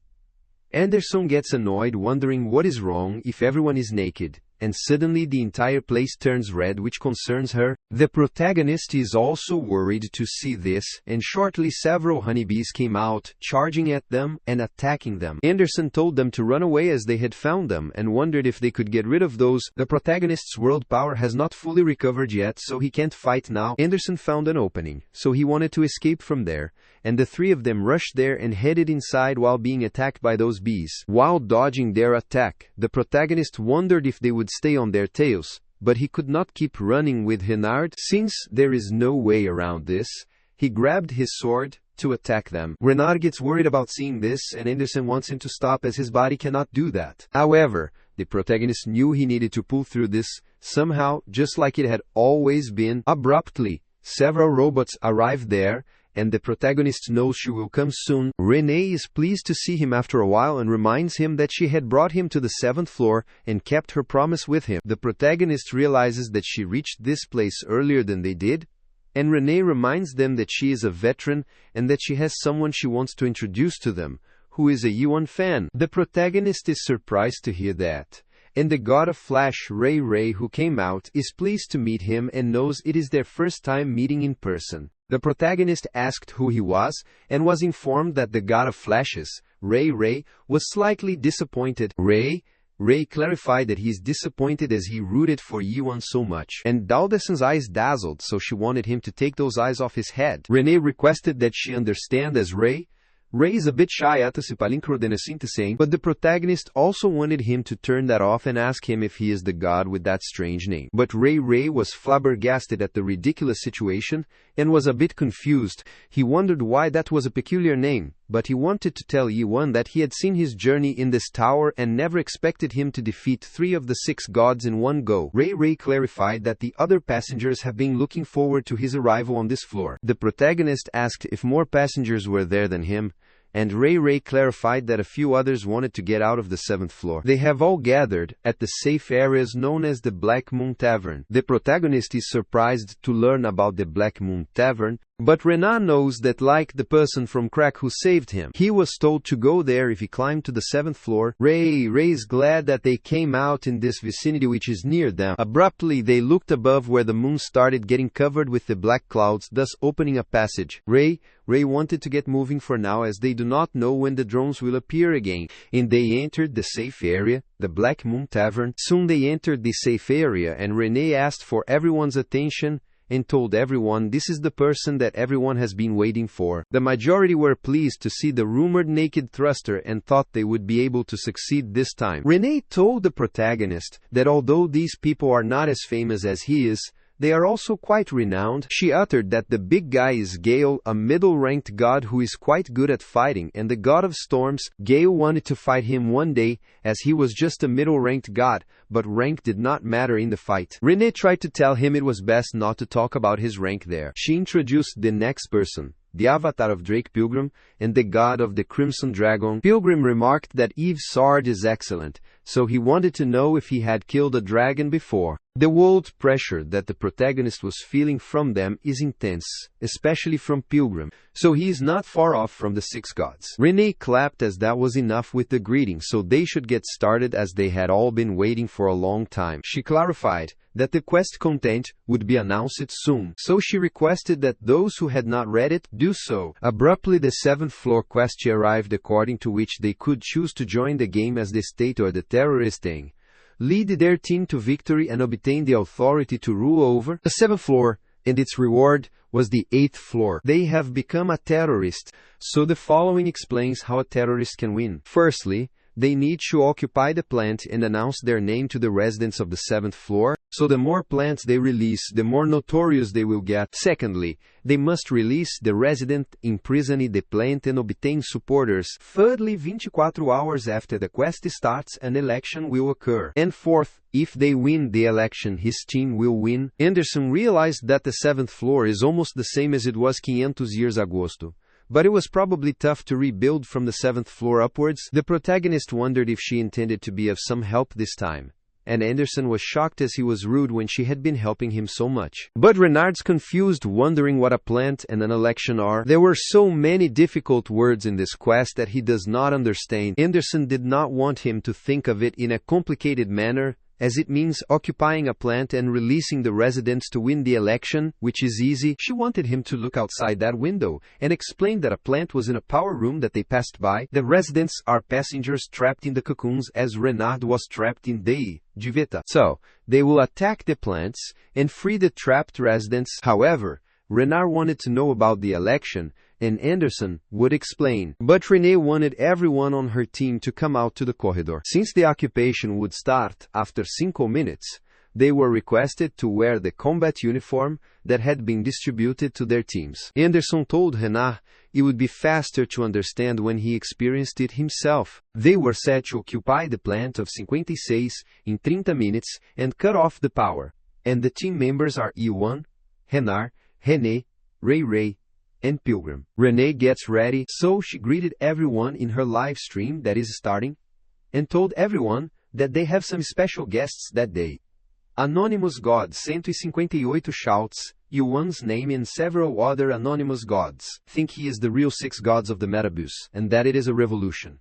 S1: Anderson gets annoyed wondering what is wrong if everyone is naked, and suddenly the entire place turns red, which concerns her. The protagonist is also worried to see this, and shortly several honeybees came out, charging at them and attacking them. Anderson told them to run away as they had found them, and wondered if they could get rid of those. The protagonist's world power has not fully recovered yet, so he can't fight now. Anderson found an opening, so he wanted to escape from there, and the three of them rushed there and headed inside while being attacked by those bees. While dodging their attack, the protagonist wondered if they would stay on their tails, but he could not keep running with Renard. Since there is no way around this, he grabbed his sword to attack them. Renard gets worried about seeing this, and Anderson wants him to stop as his body cannot do that. However, the protagonist knew he needed to pull through this somehow, just like it had always been. Abruptly, several robots arrive there, and the protagonist knows she will come soon. Renee is pleased to see him after a while and reminds him that she had brought him to the 7th floor and kept her promise with him. The protagonist realizes that she reached this place earlier than they did, and Renee reminds them that she is a veteran and that she has someone she wants to introduce to them, who is a Yuan fan. The protagonist is surprised to hear that, and the god of Flash, Ray, who came out, is pleased to meet him and knows it is their first time meeting in person. The protagonist asked who he was, and was informed that the god of Flashes, Ray, was slightly disappointed. Ray clarified that he is disappointed as he rooted for Yuan so much, and Daldeson's eyes dazzled, so she wanted him to take those eyes off his head. Renee requested that she understand as Ray is a bit shy at the but the protagonist also wanted him to turn that off and ask him if he is the god with that strange name. But Ray was flabbergasted at the ridiculous situation and was a bit confused. He wondered why that was a peculiar name, but he wanted to tell Yuan that he had seen his journey in this tower and never expected him to defeat 3 of the 6 gods in one go. Ray clarified that the other passengers have been looking forward to his arrival on this floor. The protagonist asked if more passengers were there than him, and Ray clarified that a few others wanted to get out of the 7th floor. They have all gathered at the safe areas known as the Black Moon Tavern. The protagonist is surprised to learn about the Black Moon Tavern, but Renard knows that, like the person from Crack who saved him, he was told to go there if he climbed to the 7th floor. Ray is glad that they came out in this vicinity which is near them. Abruptly, they looked above where the moon started getting covered with the black clouds, thus opening a passage. Ray wanted to get moving for now as they do not know when the drones will appear again, and they entered the safe area, the Black Moon Tavern. Soon they entered the safe area, and Renee asked for everyone's attention and told everyone this is the person that everyone has been waiting for. The majority were pleased to see the rumored naked thruster and thought they would be able to succeed this time. Renee told the protagonist that although these people are not as famous as he is, they are also quite renowned. She uttered that the big guy is Gale, a middle-ranked god who is quite good at fighting, and the god of storms. Gale wanted to fight him one day, as he was just a middle-ranked god, but rank did not matter in the fight. Renee tried to tell him it was best not to talk about his rank there. She introduced the next person, the avatar of Drake Pilgrim, and the god of the Crimson Dragon. Pilgrim remarked that Eve's sword is excellent, so he wanted to know if he had killed a dragon before. The world pressure that the protagonist was feeling from them is intense, especially from Pilgrim, so he is not far off from the 6 gods. Renee clapped as that was enough with the greeting, so they should get started as they had all been waiting for a long time. She clarified that the quest content would be announced soon, so she requested that those who had not read it do so. Abruptly, the 7th floor quest arrived, according to which they could choose to join the game as the state or the terrorist thing, lead their team to victory and obtain the authority to rule over the 7th floor, and its reward was the 8th floor. They have become a terrorist, so the following explains how a terrorist can win. Firstly, they need to occupy the plant and announce their name to the residents of the 7th floor, so the more plants they release, the more notorious they will get. Secondly, they must release the resident, imprison the plant and obtain supporters. Thirdly, 24 hours after the quest starts, an election will occur. And fourth, if they win the election, his team will win. Anderson realized that the 7th floor is almost the same as it was 500 years agosto, but it was probably tough to rebuild from the 7th floor upwards. The protagonist wondered if she intended to be of some help this time, and Anderson was shocked as he was rude when she had been helping him so much. But Renard's confused, wondering what a plant and an election are. There were so many difficult words in this quest that he does not understand. Anderson did not want him to think of it in a complicated manner, as it means occupying a plant and releasing the residents to win the election, which is easy. She wanted him to look outside that window and explain that a plant was in a power room that they passed by. The residents are passengers trapped in the cocoons, as Renard was trapped in the Jiveta. So, they will attack the plants and free the trapped residents. However, Renard wanted to know about the election, and Anderson would explain. But Renee wanted everyone on her team to come out to the corridor. Since the occupation would start after 5 minutes, they were requested to wear the combat uniform that had been distributed to their teams. Anderson told Renard it would be faster to understand when he experienced it himself. They were set to occupy the plant of 56 in 30 minutes and cut off the power. And the team members are Yuan, Renard, Renee, Ray, and Pilgrim. Renee gets ready, so she greeted everyone in her live stream that is starting, and told everyone that they have some special guests that day. Anonymous God 158 shouts Yuan's name and several other anonymous gods think he is the real 6 gods of the Metabus, and that it is a revolution.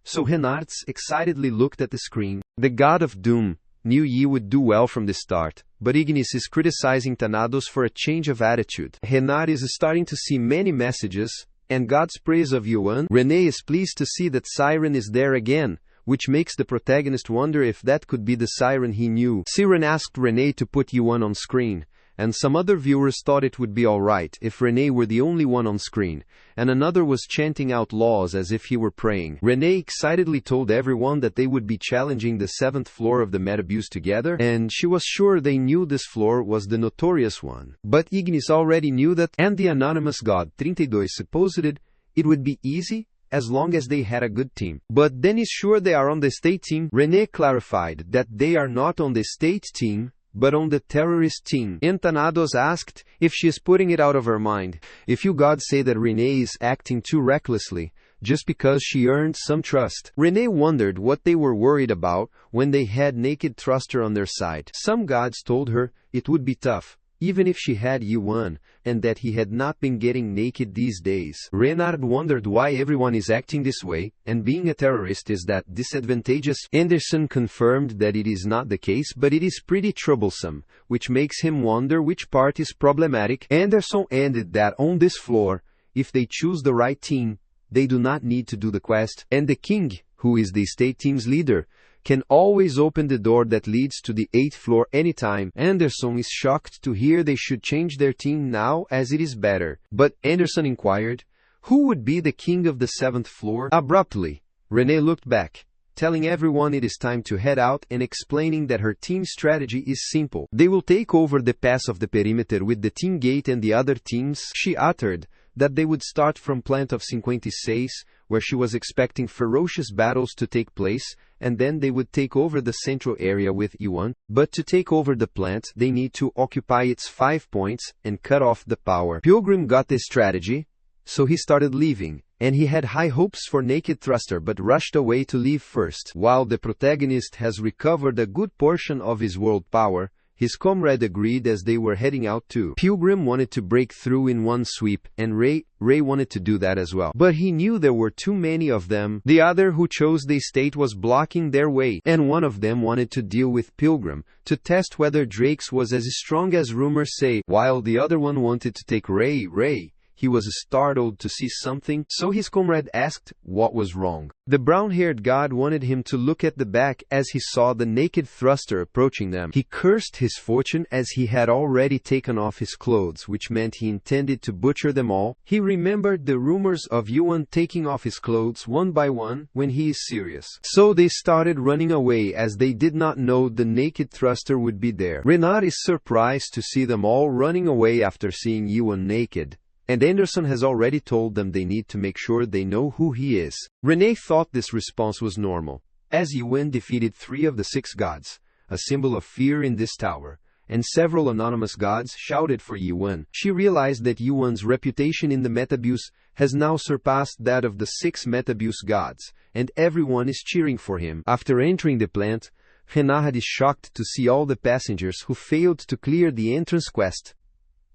S1: So Renards excitedly looked at the screen. The god of doom knew Yi would do well from the start, but Ignis is criticizing Thanatos for a change of attitude. Renard is starting to see many messages, and God's praise of Yuan. Renee is pleased to see that Siren is there again, which makes the protagonist wonder if that could be the Siren he knew. Siren asked Renee to put Yuan on screen, and some other viewers thought it would be alright if Renee were the only one on screen, and another was chanting out laws as if he were praying. Renee excitedly told everyone that they would be challenging the 7th floor of the Metabus together, and she was sure they knew this floor was the notorious one. But Ignis already knew that, and the anonymous god 32 supposed it would be easy as long as they had a good team. But then is sure they are on the state team? Renee clarified that they are not on the state team, but on the terrorist team. And Thanatos asked if she is putting it out of her mind. If you gods say that Renee is acting too recklessly, just because she earned some trust. Renee wondered what they were worried about when they had naked Thruster on their side. Some gods told her it would be tough, even if she had Yuan, and that he had not been getting naked these days. Renard wondered why everyone is acting this way, and being a terrorist is that disadvantageous. Anderson confirmed that it is not the case, but it is pretty troublesome, which makes him wonder which part is problematic. Anderson ended that on this floor, if they choose the right team, they do not need to do the quest, and the king, who is the state team's leader, can always open the door that leads to the 8th floor anytime. Anderson is shocked to hear they should change their team now as it is better. But Anderson inquired, who would be the king of the 7th floor? Abruptly, Renee looked back, telling everyone it is time to head out and explaining that her team's strategy is simple. They will take over the pass of the perimeter with the team gate and the other teams. She uttered that they would start from plant of 56, where she was expecting ferocious battles to take place, and then they would take over the central area with Yuan. But to take over the plant, they need to occupy its 5 points and cut off the power. Pilgrim got this strategy, so he started leaving, and he had high hopes for Naked Thruster but rushed away to leave first. While the protagonist has recovered a good portion of his world power, his comrade agreed as they were heading out too. Pilgrim wanted to break through in one sweep, and Ray wanted to do that as well. But he knew there were too many of them. The other who chose the estate was blocking their way, and one of them wanted to deal with Pilgrim to test whether Drake's was as strong as rumors say, while the other one wanted to take Ray. He was startled to see something, so his comrade asked what was wrong. The brown-haired god wanted him to look at the back as he saw the Naked Thruster approaching them. He cursed his fortune as he had already taken off his clothes, which meant he intended to butcher them all. He remembered the rumors of Yuan taking off his clothes one by one when he is serious. So they started running away as they did not know the Naked Thruster would be there. Renard is surprised to see them all running away after seeing Yuan naked. And Anderson has already told them they need to make sure they know who he is. Renee thought this response was normal, as Yuan defeated 3 of the 6 gods, a symbol of fear in this tower, and several anonymous gods shouted for Yuan. She realized that Yuan's reputation in the Metabuse has now surpassed that of the 6 Metabuse gods, and everyone is cheering for him. After entering the plant, Renard is shocked to see all the passengers who failed to clear the entrance quest.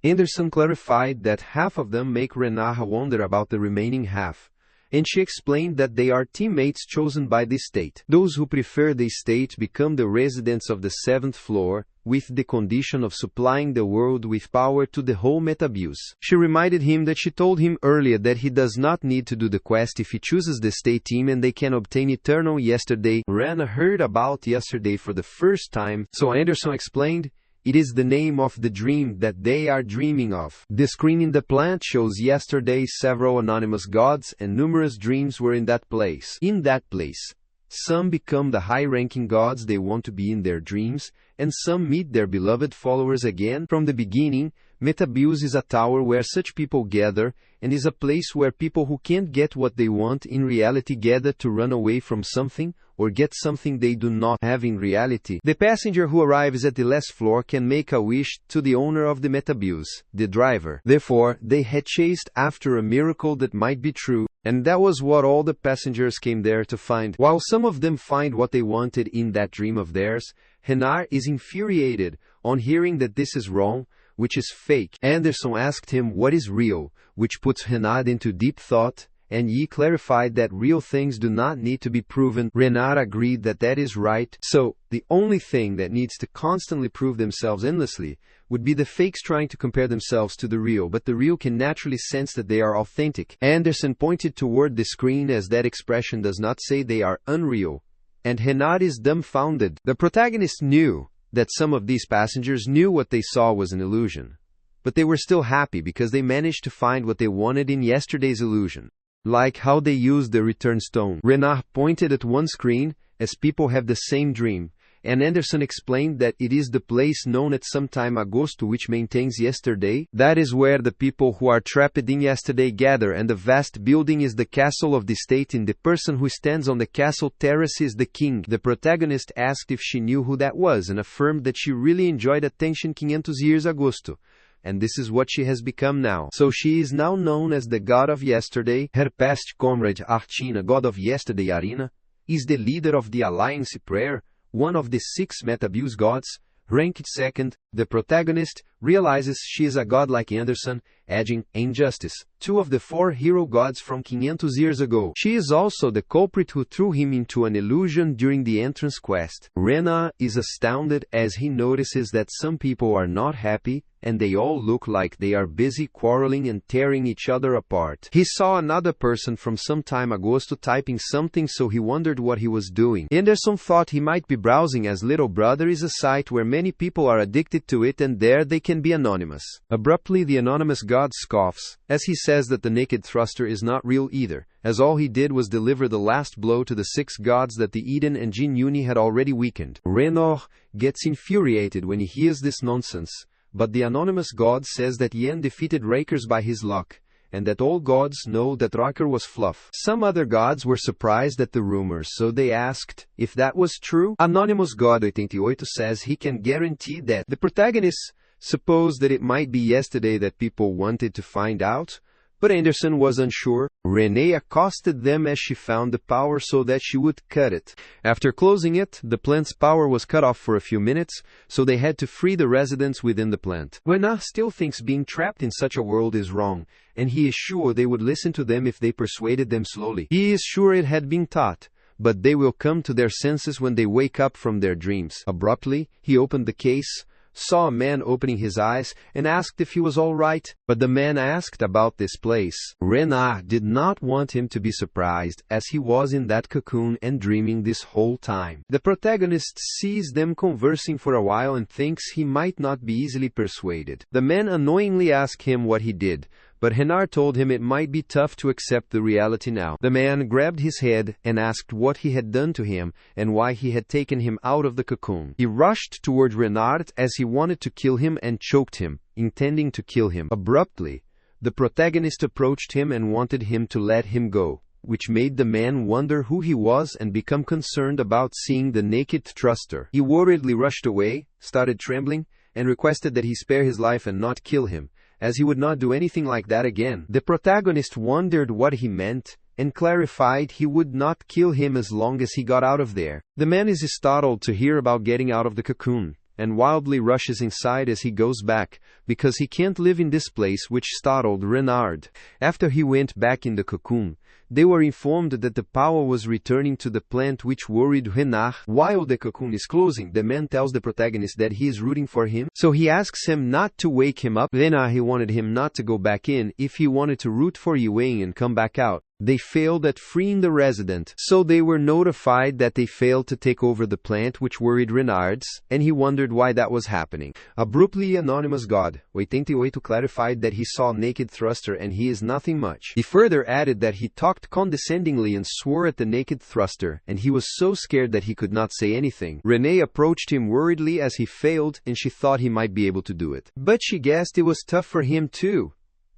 S1: Anderson clarified that half of them make Renard wonder about the remaining half, and she explained that they are teammates chosen by the state. Those who prefer the state become the residents of the 7th floor, with the condition of supplying the world with power to the whole Metabuse. She reminded him that she told him earlier that he does not need to do the quest if he chooses the state team and they can obtain Eternal Yesterday. Rana heard about Yesterday for the first time, so Anderson explained, it is the name of the dream that they are dreaming of. The screen in the plant shows yesterday several anonymous gods and numerous dreams were in that place. In that place, some become the high-ranking gods they want to be in their dreams, and some meet their beloved followers again. From the beginning, Metabuse is a tower where such people gather, and is a place where people who can't get what they want in reality gather to run away from something, or get something they do not have in reality. The passenger who arrives at the last floor can make a wish to the owner of the Metabuse, the driver. Therefore, they had chased after a miracle that might be true, and that was what all the passengers came there to find. While some of them find what they wanted in that dream of theirs, Renard is infuriated on hearing that this is wrong, which is fake. Anderson asked him what is real, which puts Renard into deep thought, and Yi clarified that real things do not need to be proven. Renard agreed that that is right, so the only thing that needs to constantly prove themselves endlessly would be the fakes trying to compare themselves to the real, but the real can naturally sense that they are authentic. Anderson pointed toward the screen as that expression does not say they are unreal, and Renard is dumbfounded. The protagonist knew that some of these passengers knew what they saw was an illusion, but they were still happy because they managed to find what they wanted in yesterday's illusion. Like how they used the return stone. Renard pointed at one screen, as people have the same dream, and Anderson explained that it is the place known at some time Agosto which maintains yesterday. That is where the people who are trapped in yesterday gather, and the vast building is the castle of the state, and the person who stands on the castle terrace is the king. The protagonist asked if she knew who that was and affirmed that she really enjoyed Attention 500 years Agosto. And this is what she has become now. So she is now known as the god of yesterday. Her past comrade Artina, god of yesterday Arena, is the leader of the Alliance Prayer, one of the 6 Metabuse gods, ranked second. The protagonist realizes she is a god like Anderson, adding Injustice, 2 of the 4 hero gods from 500 years ago. She is also the culprit who threw him into an illusion during the entrance quest. Rena is astounded as he notices that some people are not happy, and they all look like they are busy quarreling and tearing each other apart. He saw another person from some time ago typing something, so he wondered what he was doing. Anderson thought he might be browsing, as Little Brother is a site where many people are addicted to it, and there they can be anonymous. Abruptly, the anonymous god scoffs, as he says that the Naked Thruster is not real either, as all he did was deliver the last blow to the 6 gods that the Eden and Jin Yuni had already weakened. Renard gets infuriated when he hears this nonsense, but the anonymous god says that Yen defeated Rakers by his luck, and that all gods know that Raker was fluff. Some other gods were surprised at the rumors, so they asked if that was true. Anonymous God 88 says he can guarantee that. The protagonists suppose that it might be yesterday that people wanted to find out, But Anderson was unsure. Renee accosted them as she found the power so that she would cut it. After closing it, the plant's power was cut off for a few minutes, so they had to free the residents within the plant. Renard still thinks being trapped in such a world is wrong, and he is sure they would listen to them if they persuaded them slowly. He is sure it had been taught, but they will come to their senses when they wake up from their dreams. Abruptly, he opened the case, saw a man opening his eyes, and asked if he was all right. But the man asked about this place. Renard did not want him to be surprised, as he was in that cocoon and dreaming this whole time. The protagonist sees them conversing for a while and thinks he might not be easily persuaded. The man annoyingly asks him what he did, but Renard told him it might be tough to accept the reality now. The man grabbed his head and asked what he had done to him and why he had taken him out of the cocoon. He rushed toward Renard as he wanted to kill him and choked him, intending to kill him. Abruptly, the protagonist approached him and wanted him to let him go, which made the man wonder who he was and become concerned about seeing the naked thruster. He worriedly rushed away, started trembling, and requested that he spare his life and not kill him, as he would not do anything like that again. The protagonist wondered what he meant, and clarified he would not kill him as long as he got out of there. The man is startled to hear about getting out of the cocoon, and wildly rushes inside as he goes back, because he can't live in this place, which startled Renard. After he went back in the cocoon, they were informed that the power was returning to the plant, which worried Renard. While the cocoon is closing, the man tells the protagonist that he is rooting for him, so he asks him not to wake him up. Then he wanted him not to go back in if he wanted to root for Yuan and come back out. They failed at freeing the resident, so they were notified that they failed to take over the plant, which worried Renards, and he wondered why that was happening. Abruptly, Anonymous God 88 clarified that he saw naked thruster and he is nothing much. He further added that he talked condescendingly and swore at the naked thruster, and he was so scared that he could not say anything. Renee approached him worriedly as he failed, and she thought he might be able to do it. But she guessed it was tough for him too,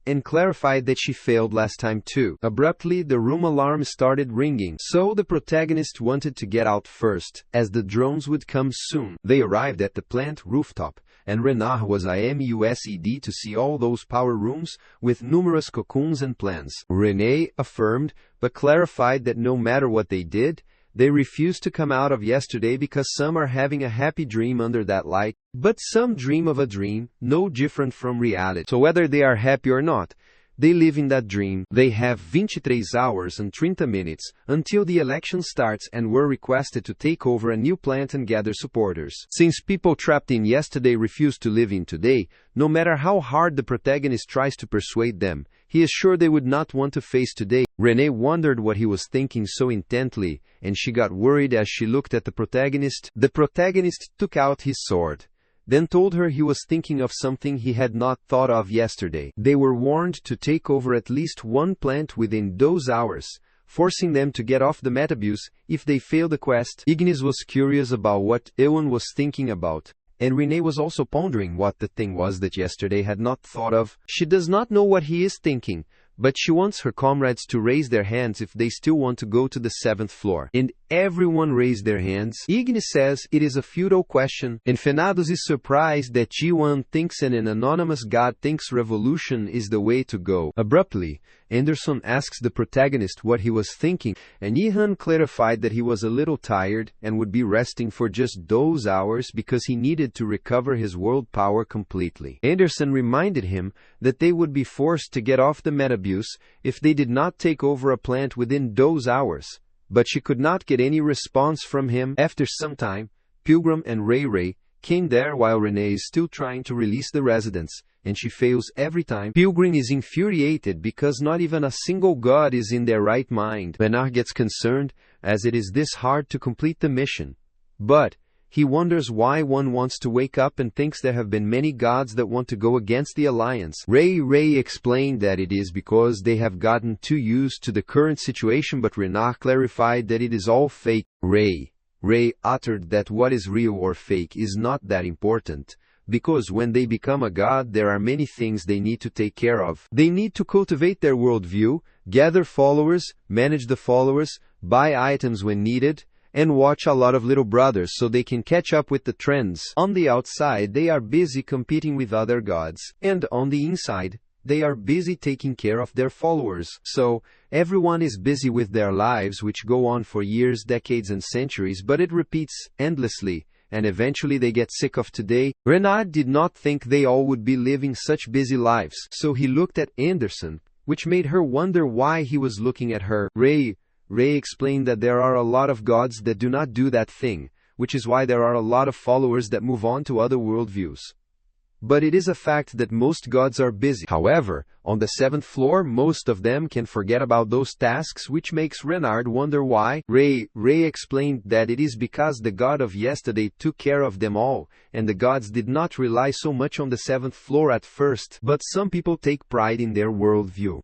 S1: and clarified that she failed last time too. Abruptly, the room alarm started ringing, so the protagonist wanted to get out first, as the drones would come soon. They arrived at the plant rooftop, and Renard was amused to see all those power rooms, with numerous cocoons and plants. Renee affirmed, but clarified that no matter what they did, they refused to come out of yesterday because some are having a happy dream under that light, but some dream of a dream, no different from reality. So whether they are happy or not, they live in that dream. They have 23 hours and 30 minutes until the election starts and were requested to take over a new plant and gather supporters. Since people trapped in yesterday refuse to live in today, no matter how hard the protagonist tries to persuade them, he is sure they would not want to face today. Renee wondered what he was thinking so intently, and she got worried as she looked at the protagonist. The protagonist took out his sword, then told her he was thinking of something he had not thought of yesterday. They were warned to take over at least one plant within those hours, forcing them to get off the Metabuse if they failed the quest. Ignis was curious about what Ewan was thinking about, and Renee was also pondering what the thing was that yesterday had not thought of. She does not know what he is thinking, but she wants her comrades to raise their hands if they still want to go to the 7th floor. And everyone raised their hands. Ignis says it is a futile question, and Fenados is surprised that G1 thinks and an anonymous god thinks revolution is the way to go. Abruptly, Anderson asks the protagonist what he was thinking, and Ihan clarified that he was a little tired and would be resting for just those hours because he needed to recover his world power completely. Anderson reminded him that they would be forced to get off the Metabuse if they did not take over a plant within those hours, but she could not get any response from him. After some time, Pilgrim and Ray came there while Renee is still trying to release the residents, and she fails every time. Pilgrim is infuriated because not even a single god is in their right mind. Renard gets concerned, as it is this hard to complete the mission. But he wonders why one wants to wake up and thinks there have been many gods that want to go against the alliance. Ray explained that it is because they have gotten too used to the current situation, but Renard clarified that it is all fake. Ray uttered that what is real or fake is not that important, because when they become a god there are many things they need to take care of. They need to cultivate their worldview, gather followers, manage the followers, buy items when needed, and watch a lot of little brothers so they can catch up with the trends. On the outside they are busy competing with other gods, and on the inside they are busy taking care of their followers. So, everyone is busy with their lives, which go on for years, decades and centuries, but it repeats endlessly, and eventually they get sick of today. Renard did not think they all would be living such busy lives, so he looked at Anderson, which made her wonder why he was looking at her. Ray explained that there are a lot of gods that do not do that thing, which is why there are a lot of followers that move on to other worldviews. But it is a fact that most gods are busy. However, on the 7th floor, most of them can forget about those tasks, which makes Renard wonder why. Ray explained that it is because the god of yesterday took care of them all, and the gods did not rely so much on the 7th floor at first, but some people take pride in their worldview.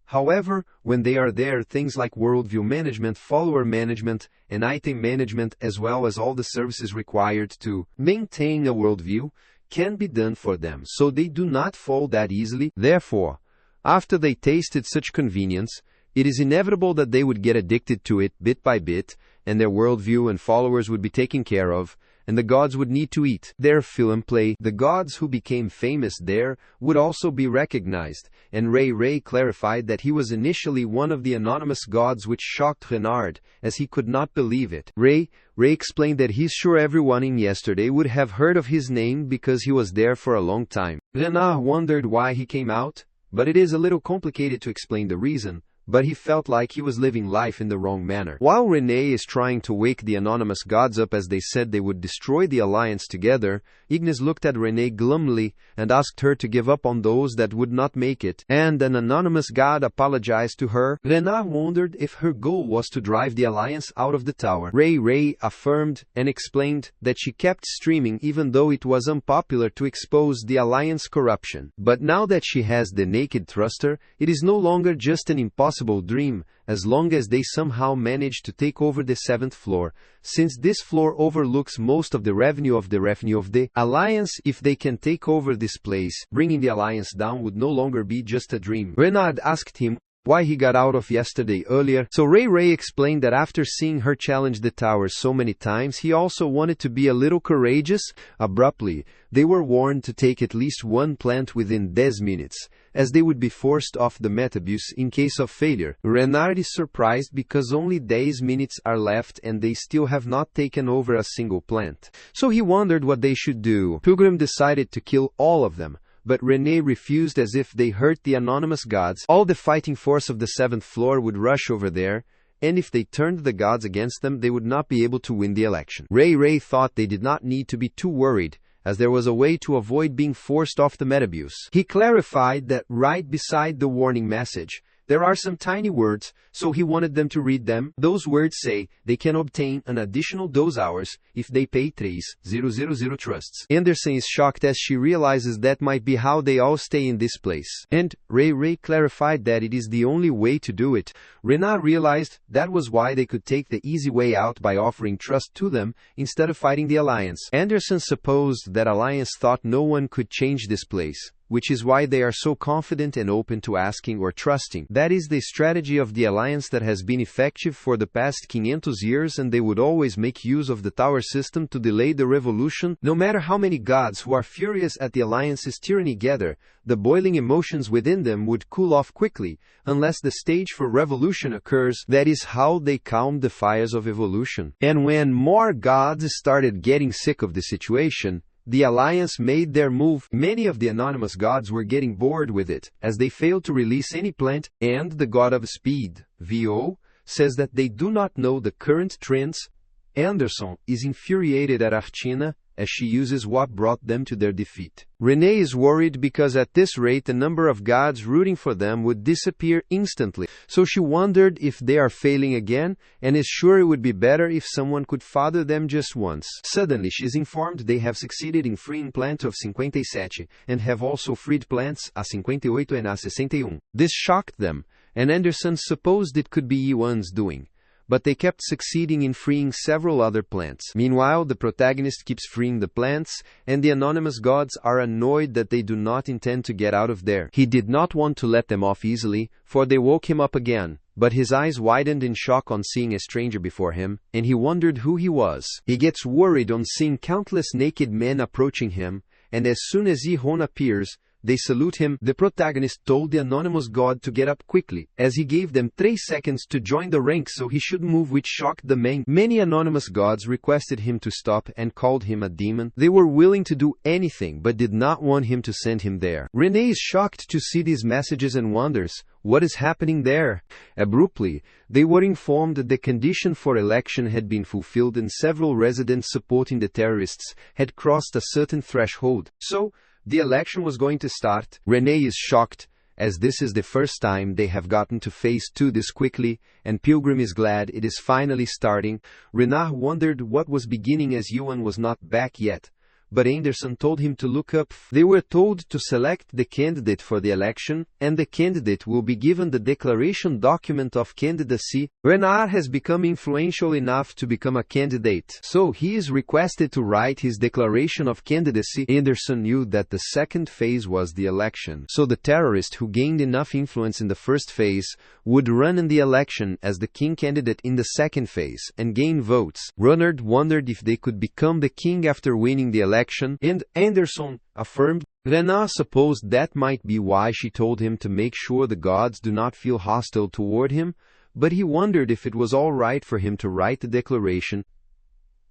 S1: However, when they are there, things like worldview management, follower management, and item management, as well as all the services required to maintain a worldview, can be done for them, so they do not fall that easily. Therefore, after they tasted such convenience, it is inevitable that they would get addicted to it bit by bit, and their worldview and followers would be taken care of, and the gods would need to eat their fill and play. The gods who became famous there would also be recognized, and Ray clarified that he was initially one of the anonymous gods, which shocked Renard, as he could not believe it. Ray explained that he's sure everyone in yesterday would have heard of his name because he was there for a long time. Renard wondered why he came out, but it is a little complicated to explain the reason. But he felt like he was living life in the wrong manner. While Renee is trying to wake the anonymous gods up as they said they would destroy the alliance together, Ignis looked at Renee glumly and asked her to give up on those that would not make it, and an anonymous god apologized to her. Renard wondered if her goal was to drive the alliance out of the tower. Ray affirmed and explained that she kept streaming even though it was unpopular to expose the alliance corruption. But now that she has the naked thruster, it is no longer just an impossible dream, as long as they somehow manage to take over the 7th floor, since this floor overlooks most of the revenue of the alliance. If they can take over this place, bringing the alliance down would no longer be just a dream. Renard asked him why he got out of yesterday earlier, so Ray explained that after seeing her challenge the tower so many times, he also wanted to be a little courageous. Abruptly, they were warned to take at least one plant within 10 minutes, as they would be forced off the metabus in case of failure. Renard is surprised because only 10 minutes are left and they still have not taken over a single plant. So he wondered what they should do. Pilgrim decided to kill all of them, but Renee refused as if they hurt the anonymous gods. All the fighting force of the 7th floor would rush over there, and if they turned the gods against them, they would not be able to win the election. Ray thought they did not need to be too worried, as there was a way to avoid being forced off the metabus. He clarified that right beside the warning message, there are some tiny words, so he wanted them to read them. Those words say they can obtain an additional dose hours if they pay 3,000 trusts. Anderson is shocked as she realizes that might be how they all stay in this place. And Ray clarified that it is the only way to do it. Renard realized that was why they could take the easy way out by offering trust to them instead of fighting the alliance. Anderson supposed that alliance thought no one could change this place, which is why they are so confident and open to asking or trusting. That is the strategy of the alliance that has been effective for the past 500 years, and they would always make use of the tower system to delay the revolution. No matter how many gods who are furious at the alliance's tyranny gather, the boiling emotions within them would cool off quickly, unless the stage for revolution occurs. That is how they calmed the fires of evolution. And when more gods started getting sick of the situation, the alliance made their move. Many of the anonymous gods were getting bored with it, as they failed to release any plant, and the god of speed, VO, says that they do not know the current trends. Anderson is infuriated at Archina, as she uses what brought them to their defeat. Renee is worried because at this rate the number of gods rooting for them would disappear instantly. So she wondered if they are failing again, and is sure it would be better if someone could father them just once. Suddenly she is informed they have succeeded in freeing plant of 57, and have also freed plants a 58 and a 61. This shocked them, and Anderson supposed it could be Yuan's doing. But they kept succeeding in freeing several other plants. Meanwhile, the protagonist keeps freeing the plants, and the anonymous gods are annoyed that they do not intend to get out of there. He did not want to let them off easily, for they woke him up again, but his eyes widened in shock on seeing a stranger before him, and he wondered who he was. He gets worried on seeing countless naked men approaching him, and as soon as Ihon appears, they salute him. The protagonist told the anonymous god to get up quickly, as he gave them 3 seconds to join the ranks so he should move, which shocked the men. Many anonymous gods requested him to stop and called him a demon. They were willing to do anything but did not want him to send him there. Renee is shocked to see these messages and wonders, what is happening there? Abruptly, they were informed that the condition for election had been fulfilled and several residents supporting the terrorists had crossed a certain threshold. So, the election was going to start. Renee is shocked, as this is the first time they have gotten to phase 2 this quickly, and Pilgrim is glad it is finally starting. Renard wondered what was beginning as Yuan was not back yet, but Anderson told him to look up. They were told to select the candidate for the election, and the candidate will be given the declaration document of candidacy. Renard has become influential enough to become a candidate, so he is requested to write his declaration of candidacy. Anderson knew that the second phase was the election, so the terrorist who gained enough influence in the first phase would run in the election as the king candidate in the second phase and gain votes. Renard wondered if they could become the king after winning the election, and Anderson affirmed. Renard supposed that might be why she told him to make sure the gods do not feel hostile toward him, but he wondered if it was all right for him to write the declaration.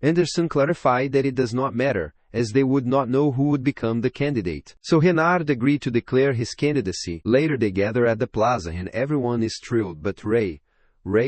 S1: Anderson clarified that it does not matter, as they would not know who would become the candidate. So Renard agreed to declare his candidacy. Later they gather at the plaza and everyone is thrilled but Ray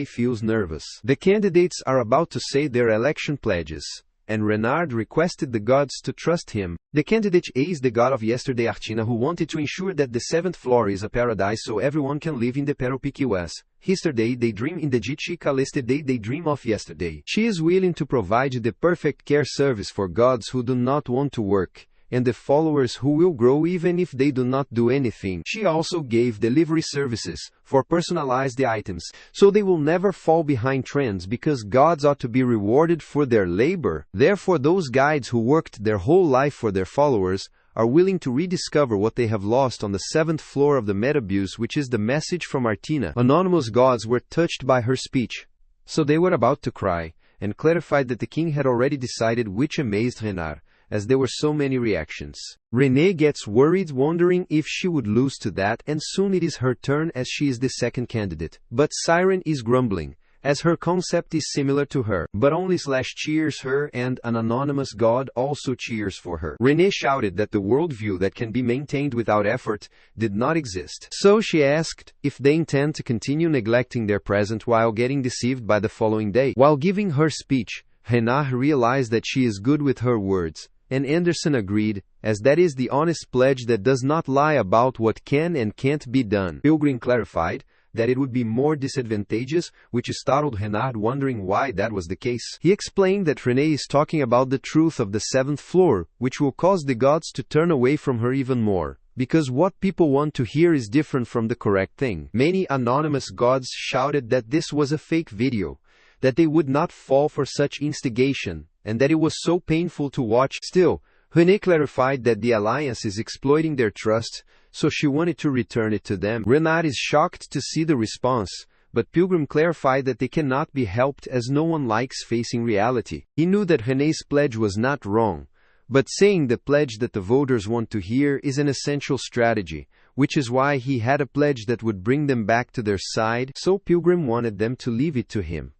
S1: feels nervous. The candidates are about to say their election pledges, and Renard requested the gods to trust him. The candidate A is the god of yesterday Artina, who wanted to ensure that the 7th floor is a paradise so everyone can live in the perspicuous. Yesterday they dream in the Jitchi Day they dream of yesterday. She is willing to provide the perfect care service for gods who do not want to work, and the followers who will grow even if they do not do anything. She also gave delivery services for personalized items, so they will never fall behind trends because gods ought to be rewarded for their labor. Therefore those guides who worked their whole life for their followers are willing to rediscover what they have lost on the 7th floor of the Metabuse, which is the message from Artina. Anonymous gods were touched by her speech, so they were about to cry, and clarified that the king had already decided, which amazed Renard, as there were so many reactions. Renee gets worried, wondering if she would lose to that, and soon it is her turn as she is the second candidate. But Siren is grumbling, as her concept is similar to her, but only / cheers her, and an anonymous god also cheers for her. Renee shouted that the worldview that can be maintained without effort did not exist. So she asked if they intend to continue neglecting their present while getting deceived by the following day. While giving her speech, Renard realized that she is good with her words, and Anderson agreed, as that is the honest pledge that does not lie about what can and can't be done. Pilgrim clarified that it would be more disadvantageous, which startled Renard, wondering why that was the case. He explained that Renee is talking about the truth of the 7th floor, which will cause the gods to turn away from her even more, because what people want to hear is different from the correct thing. Many anonymous gods shouted that this was a fake video, that they would not fall for such instigation, and that it was so painful to watch. Still, Renee clarified that the alliance is exploiting their trust, so she wanted to return it to them. Renard is shocked to see the response, but Pilgrim clarified that they cannot be helped as no one likes facing reality. He knew that Renee's pledge was not wrong, but saying the pledge that the voters want to hear is an essential strategy, which is why he had a pledge that would bring them back to their side, so Pilgrim wanted them to leave it to him.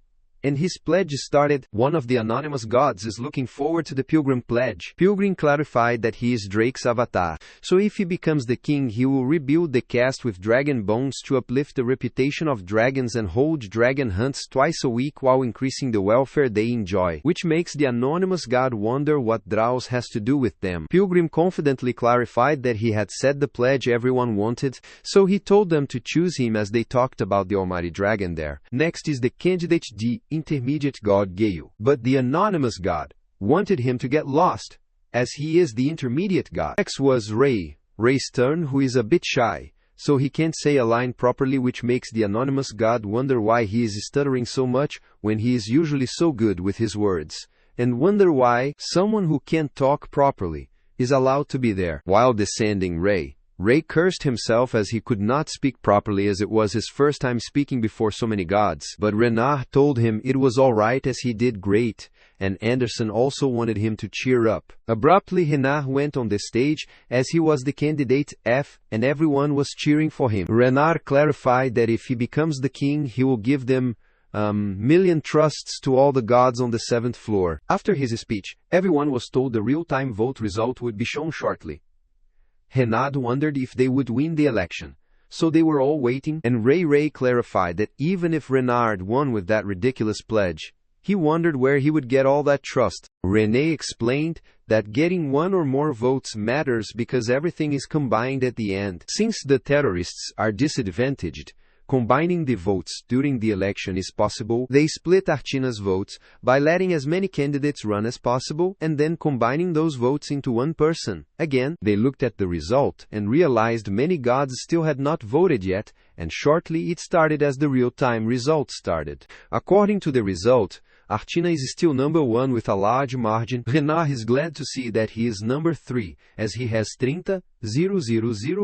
S1: And his pledge started. One of the anonymous gods is looking forward to the Pilgrim pledge. Pilgrim clarified that he is Drake's avatar, so if he becomes the king he will rebuild the cast with dragon bones to uplift the reputation of dragons and hold dragon hunts twice a week while increasing the welfare they enjoy, which makes the anonymous god wonder what Draus has to do with them. Pilgrim confidently clarified that he had said the pledge everyone wanted, so he told them to choose him as they talked about the almighty dragon there. Next is the candidate D, intermediate god Gale, but the anonymous god wanted him to get lost, as he is the intermediate god. Next was Ray's turn, who is a bit shy, so he can't say a line properly, which makes the anonymous god wonder why he is stuttering so much when he is usually so good with his words, and wonder why someone who can't talk properly is allowed to be there. While descending, Ray Ray cursed himself as he could not speak properly as it was his first time speaking before so many gods. But Renard told him it was alright as he did great, and Anderson also wanted him to cheer up. Abruptly, Renard went on the stage as he was the candidate F, and everyone was cheering for him. Renard clarified that if he becomes the king, he will give them million trusts to all the gods on the 7th floor. After his speech, everyone was told the real-time vote result would be shown shortly. Renard wondered if they would win the election, so they were all waiting, and Ray clarified that even if Renard won with that ridiculous pledge, he wondered where he would get all that trust. Renee explained that getting one or more votes matters because everything is combined at the end. Since the terrorists are disadvantaged, combining the votes during the election is possible. They split Artina's votes by letting as many candidates run as possible and then combining those votes into one person. Again, they looked at the result and realized many gods still had not voted yet, and shortly it started as the real-time result started. According to the result, Artina is still number 1 with a large margin. Renard is glad to see that he is number 3, as he has 30,000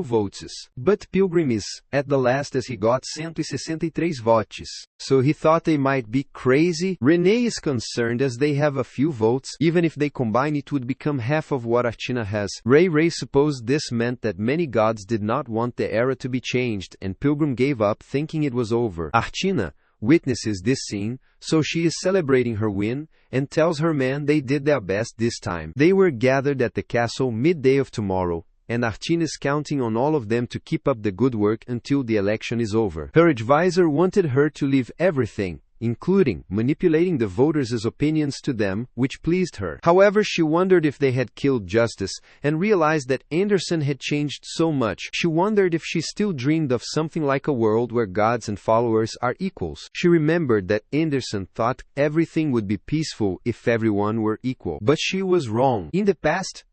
S1: votes. But Pilgrim is at the last as he got 163 votes. So he thought they might be crazy. Renee is concerned as they have a few votes. Even if they combine, it would become half of what Artina has. Ray supposed this meant that many gods did not want the era to be changed, and Pilgrim gave up thinking it was over. Artina witnesses this scene, so she is celebrating her win, and tells her men they did their best this time. They were gathered at the castle midday of tomorrow, and Artina is counting on all of them to keep up the good work until the election is over. Her advisor wanted her to leave everything, including manipulating the voters' opinions to them, which pleased her. However, she wondered if they had killed Justice, and realized that Anderson had changed so much. She wondered if she still dreamed of something like a world where gods and followers are equals. She remembered that Anderson thought everything would be peaceful if everyone were equal. But she was wrong. In the past,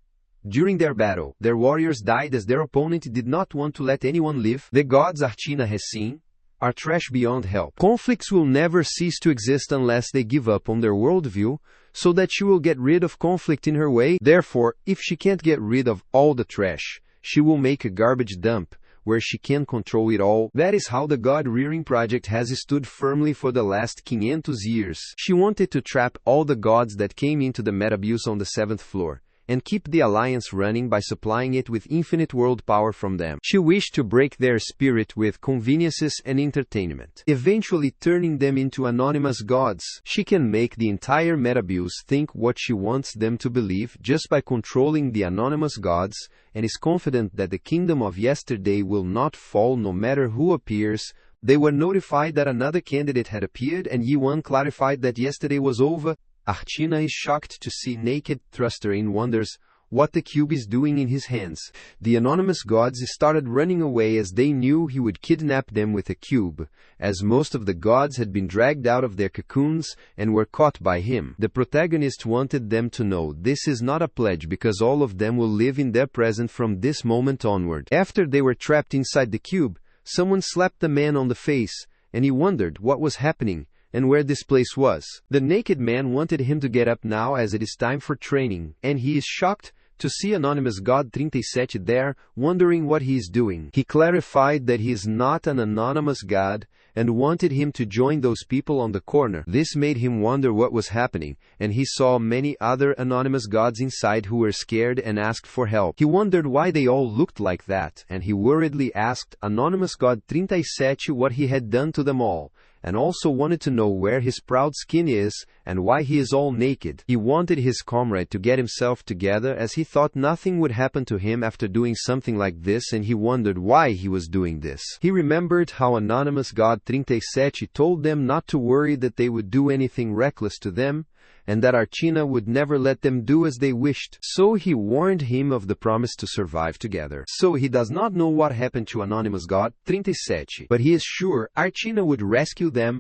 S1: during their battle, their warriors died as their opponent did not want to let anyone live. The gods Artina has seen are trash beyond help. Conflicts will never cease to exist unless they give up on their worldview, so that she will get rid of conflict in her way. Therefore, if she can't get rid of all the trash, she will make a garbage dump, where she can control it all. That is how the God-rearing project has stood firmly for the last 500 years. She wanted to trap all the gods that came into the Metabuse on the 7th floor, and keep the alliance running by supplying it with infinite world power from them. She wished to break their spirit with conveniences and entertainment, eventually turning them into anonymous gods. She can make the entire Metabuse think what she wants them to believe just by controlling the anonymous gods, and is confident that the kingdom of yesterday will not fall no matter who appears. They were notified that another candidate had appeared, and Yuan clarified that yesterday was over. Artina is shocked to see naked Thruster and wonders what the cube is doing in his hands. The anonymous gods started running away as they knew he would kidnap them with a cube, as most of the gods had been dragged out of their cocoons and were caught by him. The protagonist wanted them to know this is not a pledge because all of them will live in their present from this moment onward. After they were trapped inside the cube, someone slapped the man on the face, and he wondered what was happening and where this place was. The naked man wanted him to get up now as it is time for training, and he is shocked to see anonymous god 37 there, wondering what he is doing. He clarified that he is not an anonymous god, and wanted him to join those people on the corner. This made him wonder what was happening, and he saw many other anonymous gods inside who were scared and asked for help. He wondered why they all looked like that, and he worriedly asked anonymous god 37 what he had done to them all, and also wanted to know where his proud skin is, and why he is all naked. He wanted his comrade to get himself together as he thought nothing would happen to him after doing something like this, and he wondered why he was doing this. He remembered how anonymous god 37 told them not to worry, that they would do anything reckless to them, and that Artina would never let them do as they wished. So he warned him of the promise to survive together. So he does not know what happened to anonymous god 37, but he is sure Artina would rescue them.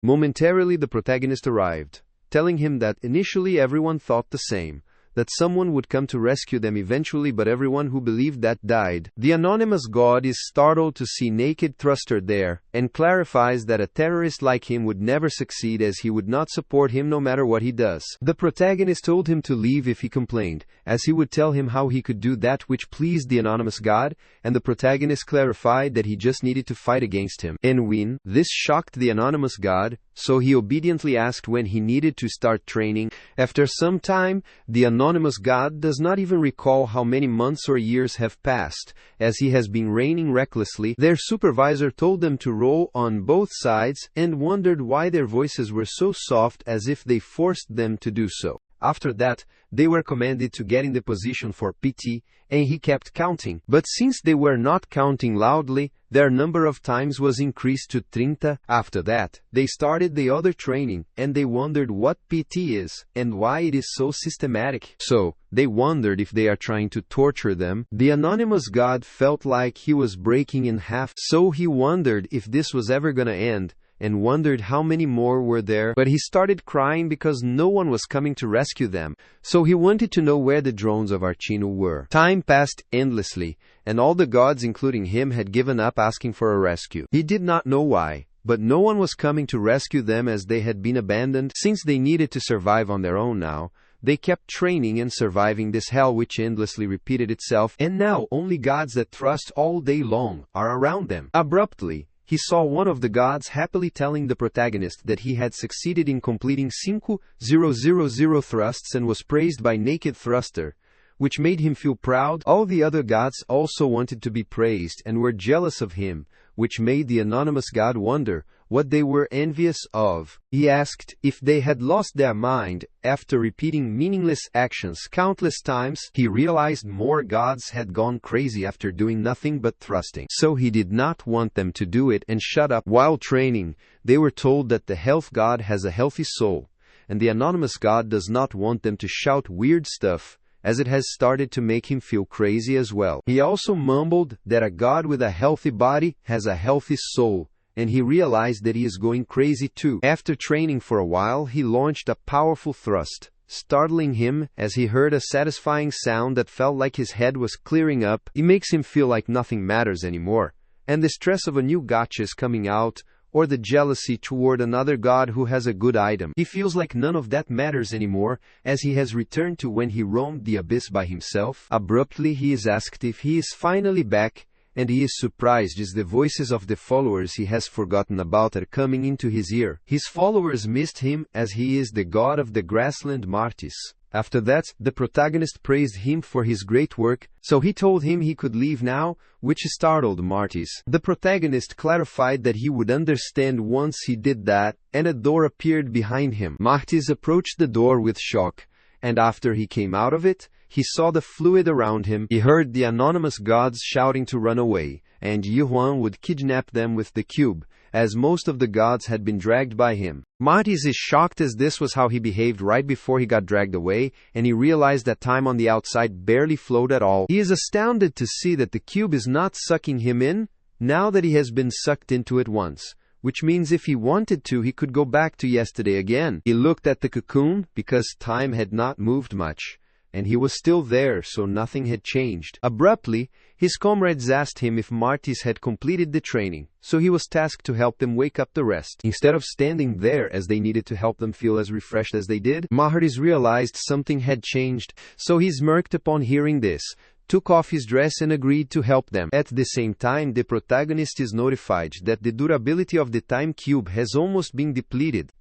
S1: Momentarily the protagonist arrived, telling him that initially everyone thought the same, that someone would come to rescue them eventually, but everyone who believed that died. The anonymous god is startled to see naked Thruster there, and clarifies that a terrorist like him would never succeed, as he would not support him no matter what he does. The protagonist told him to leave if he complained, as he would tell him how he could do that which pleased the anonymous god, and the protagonist clarified that he just needed to fight against him and win. This shocked the anonymous god, so he obediently asked when he needed to start training. After some time, the anonymous god does not even recall how many months or years have passed, as he has been reigning recklessly. Their supervisor told them to roll on both sides, and wondered why their voices were so soft, as if they forced them to do so. After that, they were commanded to get in the position for PT, and he kept counting. But since they were not counting loudly, their number of times was increased to 30. After that, they started the other training, and they wondered what PT is, and why it is so systematic. So, they wondered if they are trying to torture them. The anonymous god felt like he was breaking in half, so he wondered if this was ever gonna end, and wondered how many more were there, but he started crying because no one was coming to rescue them, so he wanted to know where the drones of Archino were. Time passed endlessly, and all the gods including him had given up asking for a rescue. He did not know why, but no one was coming to rescue them, as they had been abandoned. Since they needed to survive on their own now, they kept training and surviving this hell which endlessly repeated itself, and now only gods that thrust all day long are around them. Abruptly, he saw one of the gods happily telling the protagonist that he had succeeded in completing 5,000 thrusts and was praised by naked Thruster, which made him feel proud. All the other gods also wanted to be praised and were jealous of him, which made the anonymous god wonder what they were envious of. He asked if they had lost their mind. After repeating meaningless actions countless times, he realized more gods had gone crazy after doing nothing but thrusting. So he did not want them to do it and shut up. While training, they were told that the health god has a healthy soul, and the anonymous god does not want them to shout weird stuff, as it has started to make him feel crazy as well. He also mumbled that a god with a healthy body has a healthy soul, and he realized that he is going crazy too. After training for a while, he launched a powerful thrust, startling him as he heard a satisfying sound that felt like his head was clearing up. It makes him feel like nothing matters anymore, and the stress of a new gotcha is coming out, or the jealousy toward another god who has a good item. He feels like none of that matters anymore, as he has returned to when he roamed the abyss by himself. Abruptly, he is asked if he is finally back, and he is surprised as the voices of the followers he has forgotten about are coming into his ear. His followers missed him, as he is the god of the grassland Martis. After that, the protagonist praised him for his great work, so he told him he could leave now, which startled Martis. The protagonist clarified that he would understand once he did that, and a door appeared behind him. Martis approached the door with shock, and after he came out of it, he saw the fluid around him. He heard the anonymous gods shouting to run away, and Yuan would kidnap them with the cube, as most of the gods had been dragged by him. Martis is shocked, as this was how he behaved right before he got dragged away, and he realized that time on the outside barely flowed at all. He is astounded to see that the cube is not sucking him in, now that he has been sucked into it once, which means if he wanted to, he could go back to yesterday again. He looked at the cocoon, because time had not moved much, and he was still there, so nothing had changed. Abruptly, his comrades asked him if Martis had completed the training, so he was tasked to help them wake up the rest. Instead of standing there, as they needed to help them feel as refreshed as they did, Martis realized something had changed, so he smirked upon hearing this, took off his dress and agreed to help them. At the same time, the protagonist is notified that the durability of the time cube has almost been depleted.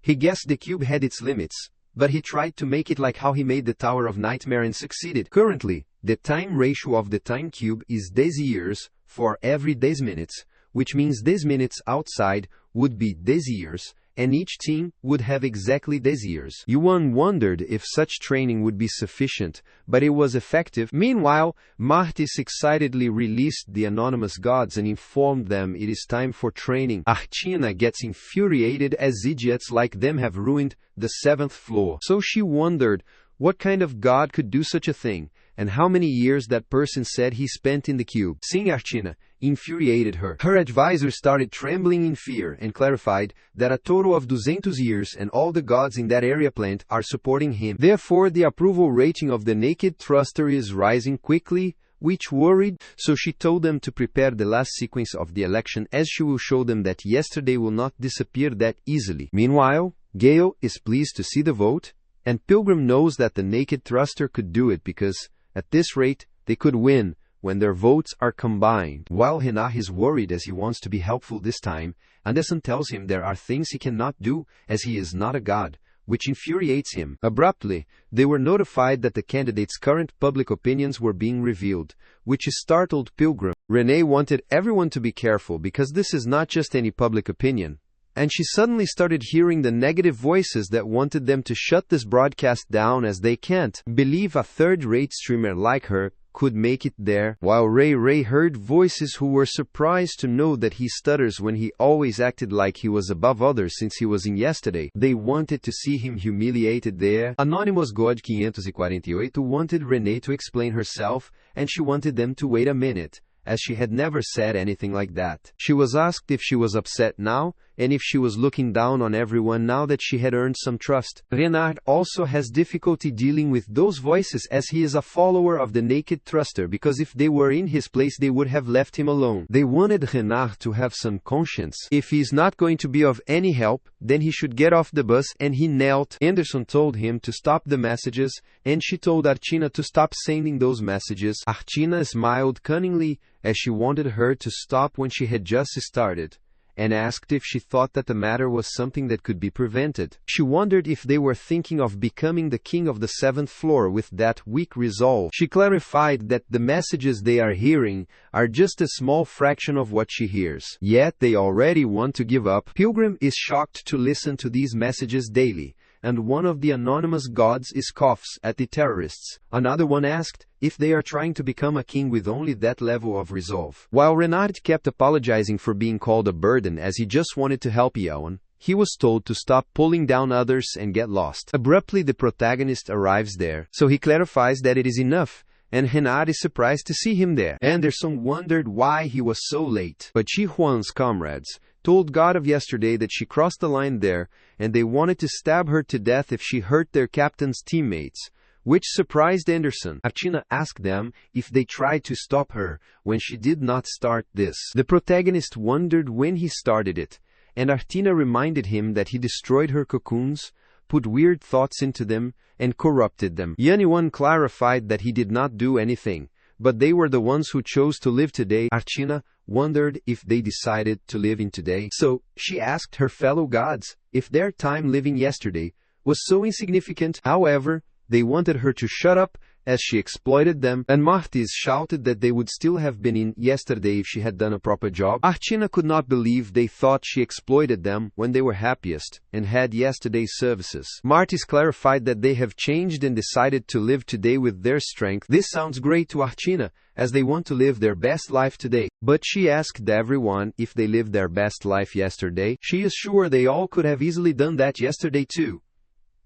S1: He guessed the cube had its limits, but he tried to make it like how he made the Tower of Nightmare and succeeded. Currently, the time ratio of the time cube is days years for every days minutes, which means days minutes outside would be days years, and each team would have exactly days years. Yuan wondered if such training would be sufficient, but it was effective. Meanwhile, Martis excitedly released the anonymous gods and informed them it is time for training. Archina gets infuriated as idiots like them have ruined the 7th floor. So she wondered what kind of god could do such a thing, and how many years that person said he spent in the cube. Seeing Archina infuriated her. Her advisor started trembling in fear and clarified that a total of 200 years and all the gods in that area plant are supporting him. Therefore, the approval rating of the naked thruster is rising quickly, which worried, so she told them to prepare the last sequence of the election, as she will show them that yesterday will not disappear that easily. Meanwhile, Gale is pleased to see the vote, and Pilgrim knows that the naked thruster could do it because, at this rate, they could win when their votes are combined. While Renard is worried as he wants to be helpful this time, Anderson tells him there are things he cannot do as he is not a god, which infuriates him. Abruptly, they were notified that the candidates' current public opinions were being revealed, which startled Pilgrim. Renee wanted everyone to be careful because this is not just any public opinion, and she suddenly started hearing the negative voices that wanted them to shut this broadcast down as they can't believe a third-rate streamer like her could make it there, while Ray heard voices who were surprised to know that he stutters when he always acted like he was above others since he was in yesterday. They wanted to see him humiliated there. Anonymous God 548 wanted Renee to explain herself, and she wanted them to wait a minute, as she had never said anything like that. She was asked if she was upset now, and if she was looking down on everyone now that she had earned some trust. Renard also has difficulty dealing with those voices as he is a follower of the naked thruster, because if they were in his place they would have left him alone. They wanted Renard to have some conscience. If he is not going to be of any help, then he should get off the bus, and he knelt. Anderson told him to stop the messages, and she told Artina to stop sending those messages. Artina smiled cunningly as she wanted her to stop when she had just started, and asked if she thought that the matter was something that could be prevented. She wondered if they were thinking of becoming the king of the 7th floor with that weak resolve. She clarified that the messages they are hearing are just a small fraction of what she hears. Yet they already want to give up. Pilgrim is shocked to listen to these messages daily, and one of the anonymous gods scoffs at the terrorists. Another one asked if they are trying to become a king with only that level of resolve. While Renard kept apologizing for being called a burden as he just wanted to help Yaon, he was told to stop pulling down others and get lost. Abruptly, the protagonist arrives there, so he clarifies that it is enough, and Renard is surprised to see him there. Anderson wondered why he was so late, but Chi Huan's comrades told God of yesterday that she crossed the line there, and they wanted to stab her to death if she hurt their captain's teammates, which surprised Anderson. Artina asked them if they tried to stop her when she did not start this. The protagonist wondered when he started it, and Artina reminded him that he destroyed her cocoons, put weird thoughts into them, and corrupted them. Yanyuan clarified that he did not do anything, but they were the ones who chose to live today. Artina wondered if they decided to live in today. So, she asked her fellow gods if their time living yesterday was so insignificant. However, they wanted her to shut up as she exploited them, and Martis shouted that they would still have been in yesterday if she had done a proper job. Artina could not believe they thought she exploited them when they were happiest and had yesterday's services. Martis clarified that they have changed and decided to live today with their strength. This sounds great to Artina, as they want to live their best life today. But she asked everyone if they lived their best life yesterday. She is sure they all could have easily done that yesterday too,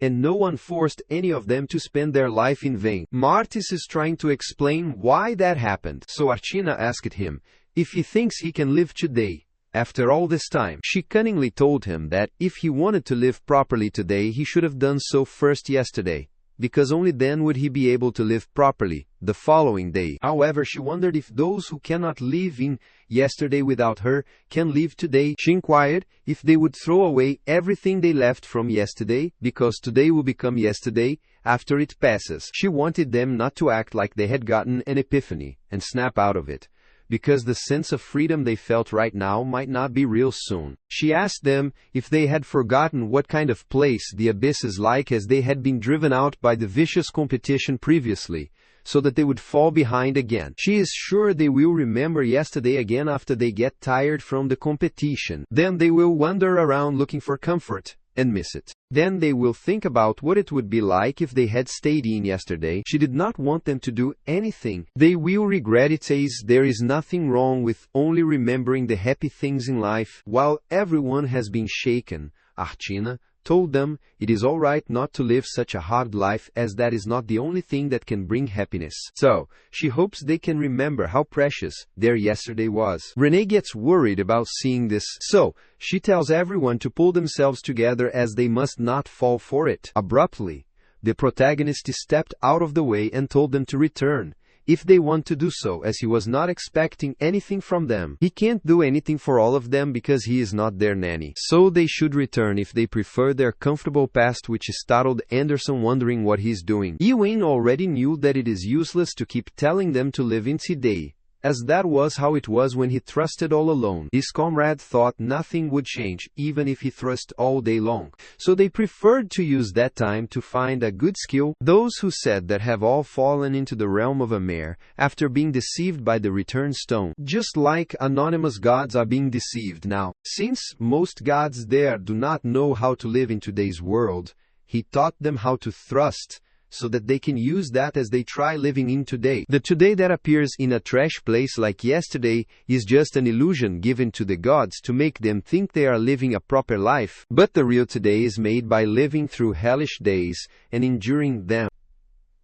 S1: and no one forced any of them to spend their life in vain. Martis is trying to explain why that happened, so Artina asked him if he thinks he can live today after all this time. She cunningly told him that if he wanted to live properly today, he should have done so first yesterday, because only then would he be able to live properly the following day. However, she wondered if those who cannot live in yesterday without her can live today. She inquired if they would throw away everything they left from yesterday, because today will become yesterday after it passes. She wanted them not to act like they had gotten an epiphany and snap out of it, because the sense of freedom they felt right now might not be real soon. She asked them if they had forgotten what kind of place the abyss is like, as they had been driven out by the vicious competition previously, so that they would fall behind again. She is sure they will remember yesterday again after they get tired from the competition. Then they will wander around looking for comfort and miss it. Then they will think about what it would be like if they had stayed in yesterday. She did not want them to do anything they will regret. It says there is nothing wrong with only remembering the happy things in life. While everyone has been shaken, Artina told them, it is alright not to live such a hard life, as that is not the only thing that can bring happiness. So, she hopes they can remember how precious their yesterday was. Renee gets worried about seeing this, so she tells everyone to pull themselves together as they must not fall for it. Abruptly, the protagonist stepped out of the way and told them to return, if they want to do so, as he was not expecting anything from them. He can't do anything for all of them because he is not their nanny. So they should return if they prefer their comfortable past, which startled Anderson, wondering what he's doing. Ewan already knew that it is useless to keep telling them to live in today, as that was how it was when he thrusted all alone. His comrade thought nothing would change, even if he thrust all day long. So they preferred to use that time to find a good skill. Those who said that have all fallen into the realm of a mare, after being deceived by the return stone. Just like anonymous gods are being deceived now. Since most gods there do not know how to live in today's world, he taught them how to thrust, so that they can use that as they try living in today. The today that appears in a trash place like yesterday is just an illusion given to the gods to make them think they are living a proper life. But the real today is made by living through hellish days and enduring them.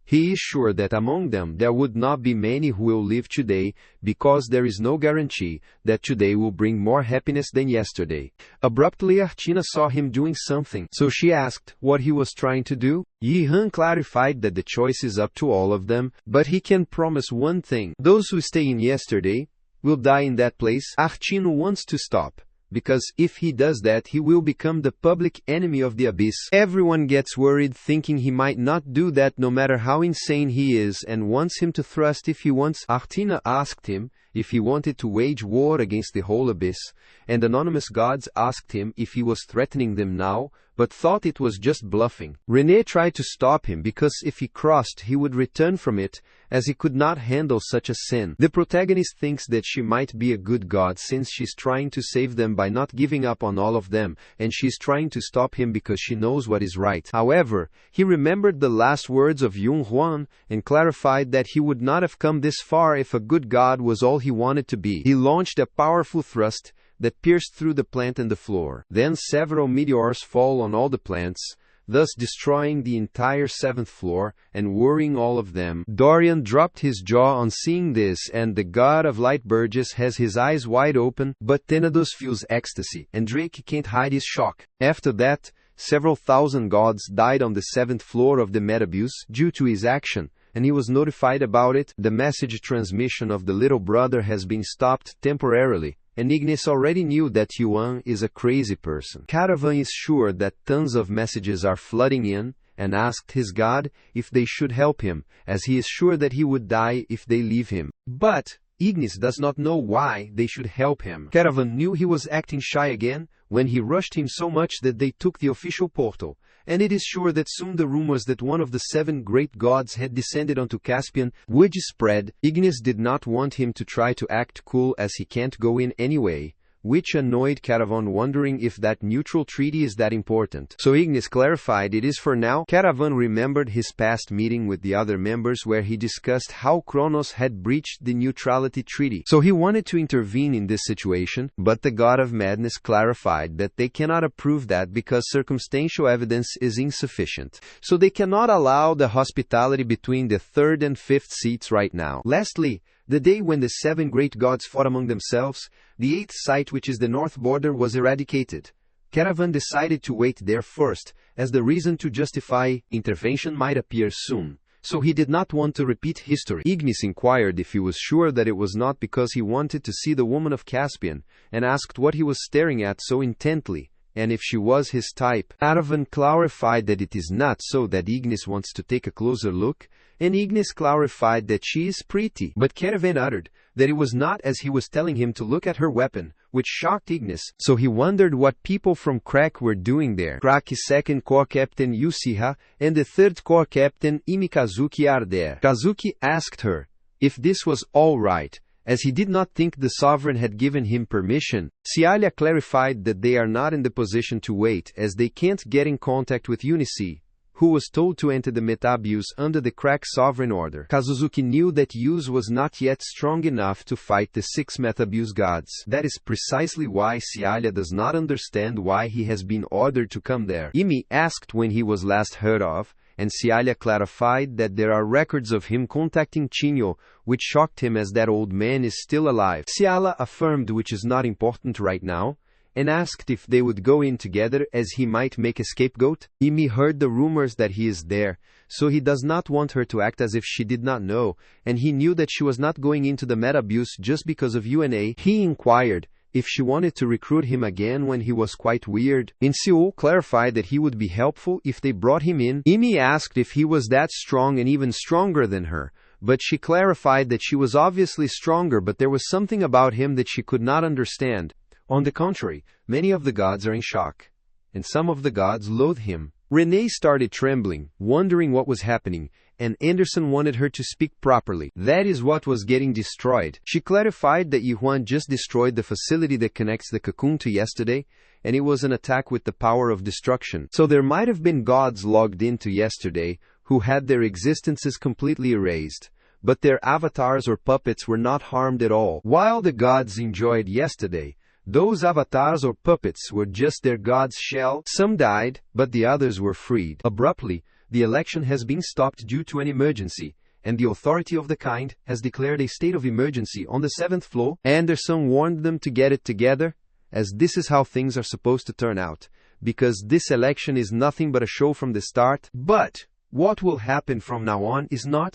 S1: He is sure that among them there would not be many who will live today, because there is no guarantee that today will bring more happiness than yesterday. Abruptly, Artina saw him doing something, so she asked what he was trying to do. Yi-Han clarified that the choice is up to all of them, but he can promise one thing: those who stay in yesterday will die in that place. Artina wants to stop, because if he does that, he will become the public enemy of the abyss. Everyone gets worried, thinking he might not do that no matter how insane he is, and wants him to thrust if he wants. Artina asked him if he wanted to wage war against the whole abyss, and anonymous gods asked him if he was threatening them now, but thought it was just bluffing. Renee tried to stop him, because if he crossed, he would return from it, as he could not handle such a sin. The protagonist thinks that she might be a good god, since she's trying to save them by not giving up on all of them, and she's trying to stop him because she knows what is right. However, he remembered the last words of Yung Huan, and clarified that he would not have come this far if a good god was all he wanted to be. He launched a powerful thrust that pierced through the plant and the floor. Then several meteors fall on all the plants, thus destroying the entire 7th floor and worrying all of them. Dorian dropped his jaw on seeing this, and the god of light Burgess has his eyes wide open, but Tenedos feels ecstasy, and Drake can't hide his shock. After that, several thousand gods died on the 7th floor of the Metabuse due to his action, and he was notified about it. The message transmission of the little brother has been stopped temporarily, and Ignis already knew that Yuan is a crazy person. Caravan is sure that tons of messages are flooding in, and asked his god if they should help him, as he is sure that he would die if they leave him. But Ignis does not know why they should help him. Caravan knew he was acting shy again when he rushed him so much that they took the official portal, and it is sure that soon the rumors that one of the 7 great gods had descended onto Caspian would spread. Ignis did not want him to try to act cool, as he can't go in anyway, which annoyed Caravan, wondering if that neutral treaty is that important. So Ignis clarified it is for now. Caravan remembered his past meeting with the other members where he discussed how Kronos had breached the neutrality treaty. So he wanted to intervene in this situation, but the god of madness clarified that they cannot approve that because circumstantial evidence is insufficient. So they cannot allow the hospitality between the 3rd and 5th seats right now. Lastly, the day when the 7 great gods fought among themselves, the 8th site, which is the north border, was eradicated. Caravan decided to wait there first, as the reason to justify intervention might appear soon. So he did not want to repeat history. Ignis inquired if he was sure that it was not because he wanted to see the woman of Caspian, and asked what he was staring at so intently, and if she was his type. Caravan clarified that it is not, so that Ignis wants to take a closer look, and Ignis clarified that she is pretty. But Caravan uttered that it was not, as he was telling him to look at her weapon, which shocked Ignis. So he wondered what people from Crack were doing there. Crack's 2nd Corps Captain Yusiha and the 3rd Corps Captain Imikazuki are there. Kazuki asked her if this was all right, as he did not think the sovereign had given him permission. Cialia clarified that they are not in the position to wait, as they can't get in contact with Unice, who was told to enter the Metabuse under the crack sovereign order. Kazuzuki knew that Use was not yet strong enough to fight the 6 Metabuse gods. That is precisely why Cialia does not understand why he has been ordered to come there. Imi asked when he was last heard of, and Cialia clarified that there are records of him contacting Chinho, which shocked him as that old man is still alive. Cialia affirmed which is not important right now, and asked if they would go in together as he might make a scapegoat. Imi heard the rumors that he is there, so he does not want her to act as if she did not know, and he knew that she was not going into the Metabuse just because of UNA. He inquired if she wanted to recruit him again when he was quite weird. Seoul clarified that he would be helpful if they brought him in. Imi asked if he was that strong and even stronger than her, but she clarified that she was obviously stronger, but there was something about him that she could not understand. On the contrary, many of the gods are in shock, and some of the gods loathe him. Renee started trembling, wondering what was happening, and Anderson wanted her to speak properly. That is what was getting destroyed. She clarified that Yuan just destroyed the facility that connects the cocoon to yesterday, and it was an attack with the power of destruction. So there might have been gods logged into yesterday who had their existences completely erased, but their avatars or puppets were not harmed at all. While the gods enjoyed yesterday, those avatars or puppets were just their god's shell. Some died, but the others were freed. Abruptly, the election has been stopped due to an emergency, and the authority of the kind has declared a state of emergency on the 7th floor. Anderson warned them to get it together, as this is how things are supposed to turn out, because this election is nothing but a show from the start. But what will happen from now on is not.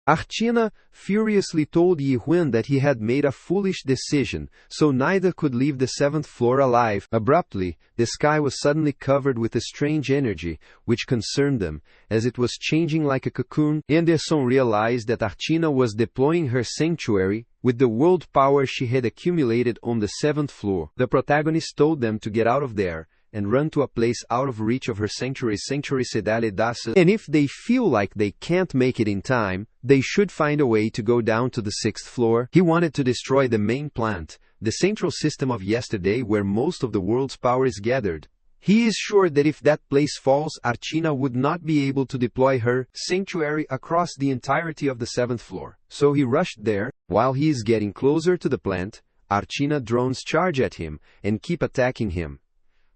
S1: Archina furiously told Yihuan that he had made a foolish decision, so neither could leave the 7th floor alive. Abruptly, the sky was suddenly covered with a strange energy, which concerned them, as it was changing like a cocoon. Anderson realized that Archina was deploying her sanctuary, with the world power she had accumulated on the 7th floor. The protagonist told them to get out of there, and run to a place out of reach of her sanctuary Sedale Dasa, and if they feel like they can't make it in time, they should find a way to go down to the 6th floor. He wanted to destroy the main plant, the central system of yesterday where most of the world's power is gathered. He is sure that if that place falls, Archina would not be able to deploy her sanctuary across the entirety of the 7th floor. So he rushed there. While he is getting closer to the plant, Archina drones charge at him and keep attacking him.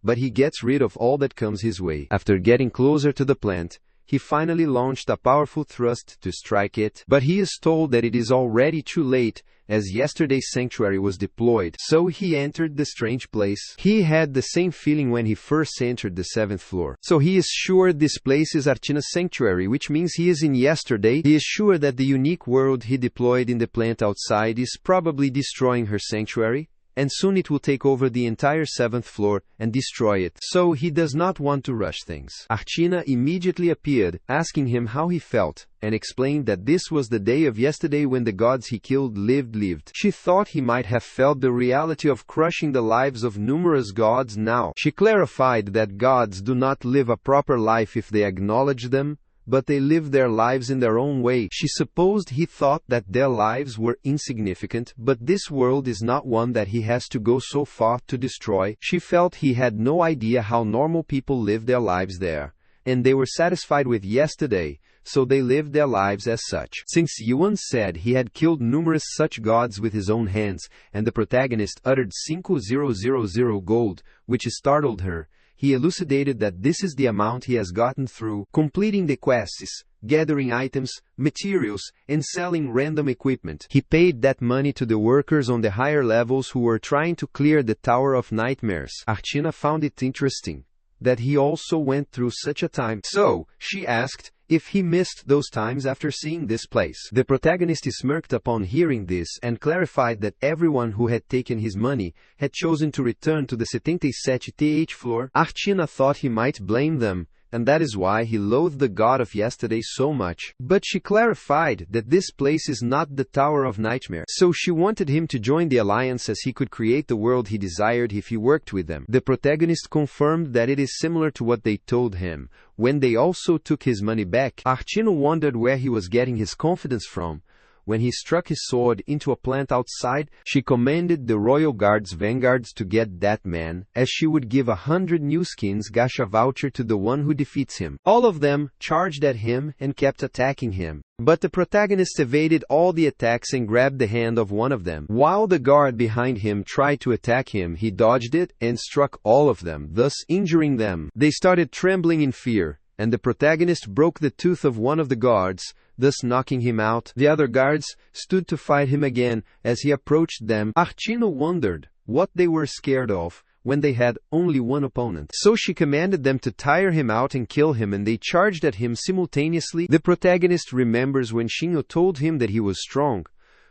S1: But he gets rid of all that comes his way. After getting closer to the plant, he finally launched a powerful thrust to strike it, but he is told that it is already too late, as yesterday's sanctuary was deployed. So he entered the strange place. He had the same feeling when he first entered the 7th floor. So he is sure this place is Archina's sanctuary, which means he is in yesterday. He is sure that the unique world he deployed in the plant outside is probably destroying her sanctuary, and soon it will take over the entire 7th floor and destroy it. So he does not want to rush things. Archina immediately appeared, asking him how he felt, and explained that this was the day of yesterday when the gods he killed lived. She thought he might have felt the reality of crushing the lives of numerous gods now. She clarified that gods do not live a proper life if they acknowledge them, but they live their lives in their own way. She supposed he thought that their lives were insignificant, but this world is not one that he has to go so far to destroy. She felt he had no idea how normal people live their lives there, and they were satisfied with yesterday, so they lived their lives as such. Since Yuan said he had killed numerous such gods with his own hands, and the protagonist uttered 5000 gold, which startled her, he elucidated that this is the amount he has gotten through completing the quests, gathering items, materials, and selling random equipment. He paid that money to the workers on the higher levels who were trying to clear the Tower of Nightmares. Archina found it interesting that he also went through such a time. So, she asked if he missed those times after seeing this place. The protagonist smirked upon hearing this and clarified that everyone who had taken his money had chosen to return to the 77th floor. Archina thought he might blame them, and that is why he loathed the god of yesterday so much. But she clarified that this place is not the Tower of Nightmare, so she wanted him to join the alliance as he could create the world he desired if he worked with them. The protagonist confirmed that it is similar to what they told him when they also took his money back. Archino wondered where he was getting his confidence from, when he struck his sword into a plant outside, she commanded the royal guard's vanguards to get that man, as she would give 100 new skins gacha voucher to the one who defeats him. All of them charged at him and kept attacking him. But the protagonist evaded all the attacks and grabbed the hand of one of them. While the guard behind him tried to attack him, he dodged it and struck all of them, thus injuring them. They started trembling in fear, and the protagonist broke the tooth of one of the guards, thus knocking him out. The other guards stood to fight him again. As he approached them, Archina wondered what they were scared of, when they had only one opponent. So she commanded them to tire him out and kill him, and they charged at him simultaneously. The protagonist remembers when Shinjo told him that he was strong,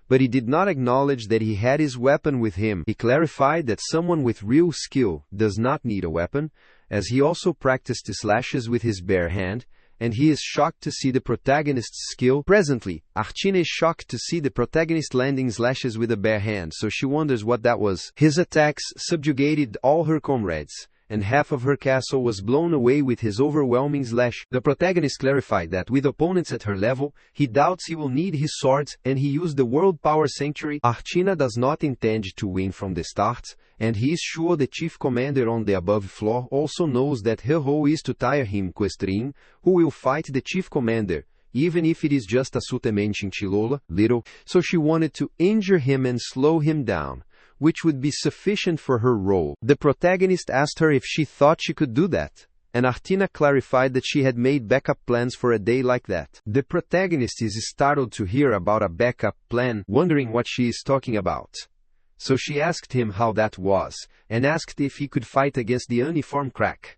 S1: but he did not acknowledge that he had his weapon with him. He clarified that someone with real skill does not need a weapon, as he also practiced his slashes with his bare hand, and he is shocked to see the protagonist's skill. Presently, Archina is shocked to see the protagonist landing slashes with a bare hand, so she wonders what that was. His attacks subjugated all her comrades, and half of her castle was blown away with his overwhelming slash. The protagonist clarified that with opponents at her level, he doubts he will need his swords, and he used the world power sanctuary. Archina does not intend to win from the start, and he is sure the chief commander on the above floor also knows that her role is to tire him, Questrin, who will fight the chief commander, even if it is just a Sultemente Chilola, little, so she wanted to injure him and slow him down, which would be sufficient for her role. The protagonist asked her if she thought she could do that, and Archina clarified that she had made backup plans for a day like that. The protagonist is startled to hear about a backup plan, wondering what she is talking about. So she asked him how that was, and asked if he could fight against the uniform crack.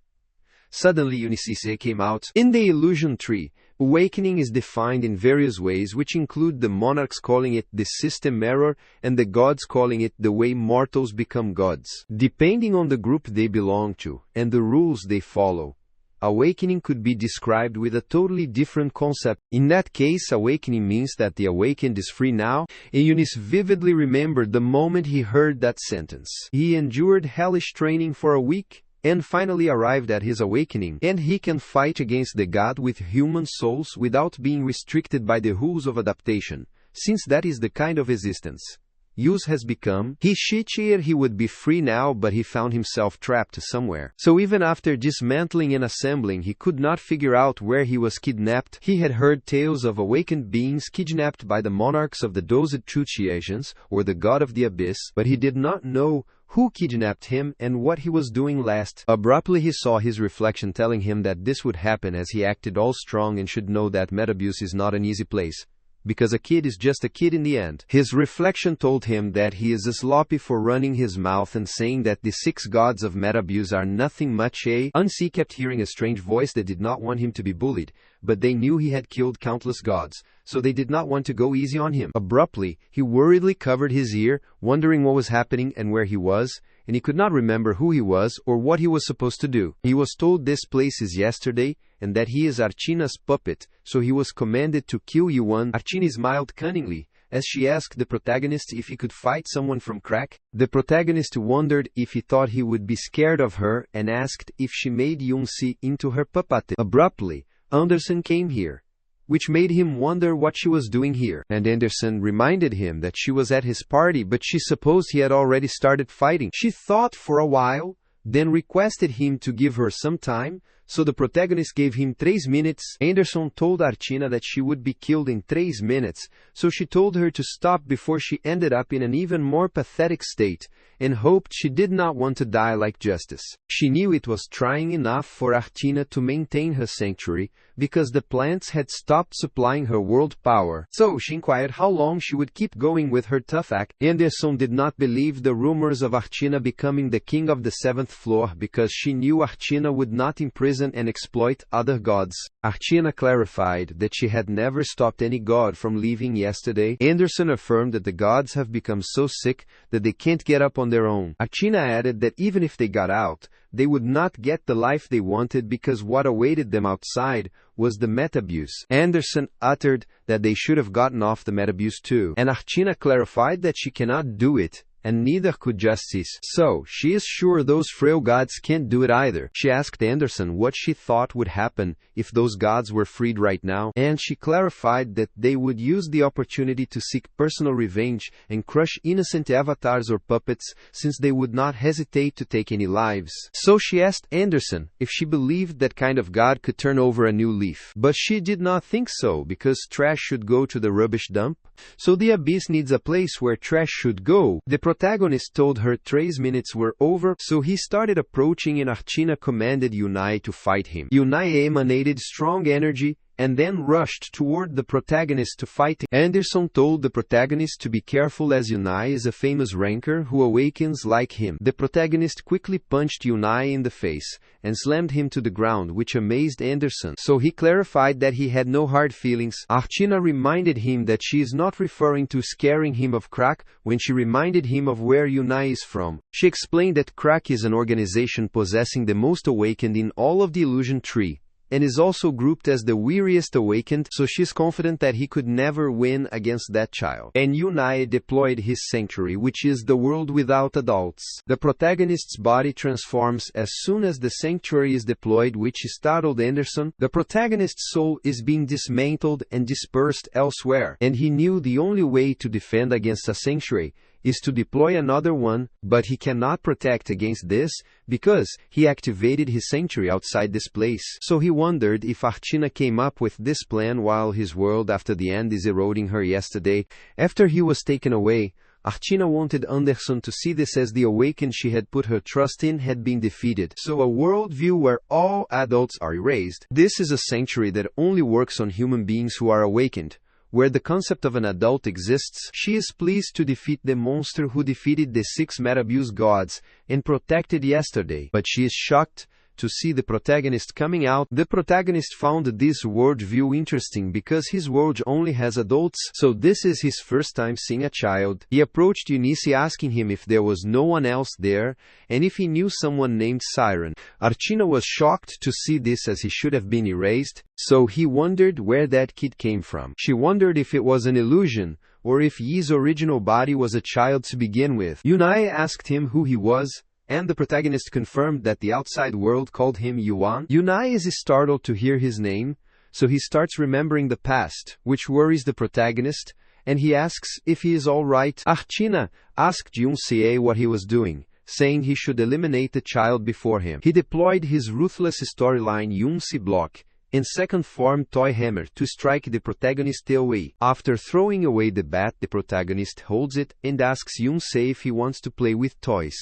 S1: Suddenly Unisise came out. In the illusion tree, awakening is defined in various ways, which include the monarchs calling it the system error and the gods calling it the way mortals become gods. Depending on the group they belong to and the rules they follow, awakening could be described with a totally different concept. In that case, awakening means that the awakened is free now, and Eunice vividly remembered the moment he heard that sentence. He endured hellish training for a week, and finally arrived at his awakening, and he can fight against the god with human souls without being restricted by the rules of adaptation, since that is the kind of existence Yus has become. He would be free now, but he found himself trapped somewhere. So even after dismantling and assembling, he could not figure out where he was kidnapped. He had heard tales of awakened beings kidnapped by the monarchs of the Dozed Chuchiasians, or the god of the abyss, but he did not know who kidnapped him and what he was doing last. Abruptly he saw his reflection telling him that this would happen, as he acted all strong and should know that Metabuse is not an easy place, because a kid is just a kid in the end. His reflection told him that he is a sloppy for running his mouth and saying that the 6 gods of Metabuse are nothing much. Unsi kept hearing a strange voice that did not want him to be bullied, but they knew he had killed countless gods, so they did not want to go easy on him. Abruptly, he worriedly covered his ear, wondering what was happening and where he was, and he could not remember who he was or what he was supposed to do. He was told this place is yesterday, and that he is Archina's puppet, so he was commanded to kill Yuan. Archina smiled cunningly, as she asked the protagonist if he could fight someone from crack. The protagonist wondered if he thought he would be scared of her, and asked if she made Yunsi into her puppet. Abruptly, Anderson came here, which made him wonder what she was doing here. And Anderson reminded him that she was at his party, but she supposed he had already started fighting. She thought for a while, then requested him to give her some time, so the protagonist gave him 3 minutes. Anderson told Archina that she would be killed in 3 minutes, so she told her to stop before she ended up in an even more pathetic state, and hoped she did not want to die like Justice. She knew it was trying enough for Archina to maintain her sanctuary, because the plants had stopped supplying her world power, so she inquired how long she would keep going with her tough act. Anderson did not believe the rumors of Archina becoming the king of the 7th floor, because she knew Archina would not imprison and exploit other gods. Archina clarified that she had never stopped any god from leaving yesterday. Anderson affirmed that the gods have become so sick that they can't get up on their own. Archina added that even if they got out, they would not get the life they wanted, because what awaited them outside was the Metabuse. Anderson uttered that they should have gotten off the Metabuse too, and Archina clarified that she cannot do it, and neither could justice. So, she is sure those frail gods can't do it either. She asked Anderson what she thought would happen if those gods were freed right now, and she clarified that they would use the opportunity to seek personal revenge and crush innocent avatars or puppets, since they would not hesitate to take any lives. So she asked Anderson if she believed that kind of god could turn over a new leaf. But she did not think so, because trash should go to the rubbish dump. So the abyss needs a place where trash should go. The protagonist told her Trey's minutes were over, so he started approaching, and Archina commanded Yunai to fight him. Yunai emanated strong energy and then rushed toward the protagonist to fight him. Anderson told the protagonist to be careful, as Yunai is a famous ranker who awakens like him. The protagonist quickly punched Yunai in the face and slammed him to the ground, which amazed Anderson, so he clarified that he had no hard feelings. Archina reminded him that she is not referring to scaring him of crack when she reminded him of where Yunai is from. She explained that crack is an organization possessing the most awakened in all of the illusion tree, and is also grouped as the weariest awakened, so she's confident that he could never win against that child. And Yunai deployed his sanctuary, which is the world without adults. The protagonist's body transforms as soon as the sanctuary is deployed, which startled Anderson. The protagonist's soul is being dismantled and dispersed elsewhere, and he knew the only way to defend against a sanctuary is to deploy another one, but he cannot protect against this because he activated his sanctuary outside this place. So he wondered if Archina came up with this plan while his world after the end is eroding her. Yesterday, after he was taken away, Archina wanted Anderson to see this as the awakened she had put her trust in had been defeated. So a worldview where all adults are erased. This is a sanctuary that only works on human beings who are awakened, where the concept of an adult exists. She is pleased to defeat the monster who defeated the 6 Metabuse gods and protected yesterday, but she is shocked to see the protagonist coming out. The protagonist found this worldview interesting because his world only has adults, so this is his first time seeing a child. He approached Eunice asking him if there was no one else there, and if he knew someone named Siren. Archina was shocked to see this, as he should have been erased, so he wondered where that kid came from. She wondered if it was an illusion, or if Yi's original body was a child to begin with. Yunai asked him who he was, and the protagonist confirmed that the outside world called him Yuan. Yunai is startled to hear his name, so he starts remembering the past, which worries the protagonist, and he asks if he is alright. Archina asked Yunse what he was doing, saying he should eliminate the child before him. He deployed his ruthless storyline Yunse block in second form Toy Hammer to strike the protagonist away. After throwing away the bat, the protagonist holds it and asks Yunse if he wants to play with toys,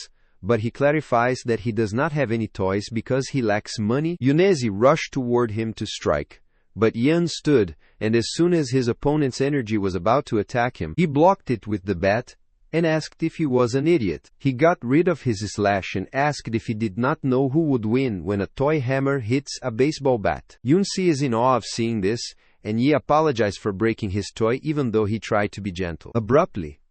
S1: but he clarifies that he does not have any toys because he lacks money. Yunese rushed toward him to strike, but Yan stood, and as soon as his opponent's energy was about to attack him, he blocked it with the bat and asked if he was an idiot. He got rid of his slash and asked if he did not know who would win when a toy hammer hits a baseball bat. Yunse is in awe of seeing this, and Yi apologized for breaking his toy even though he tried to be gentle. Abruptly,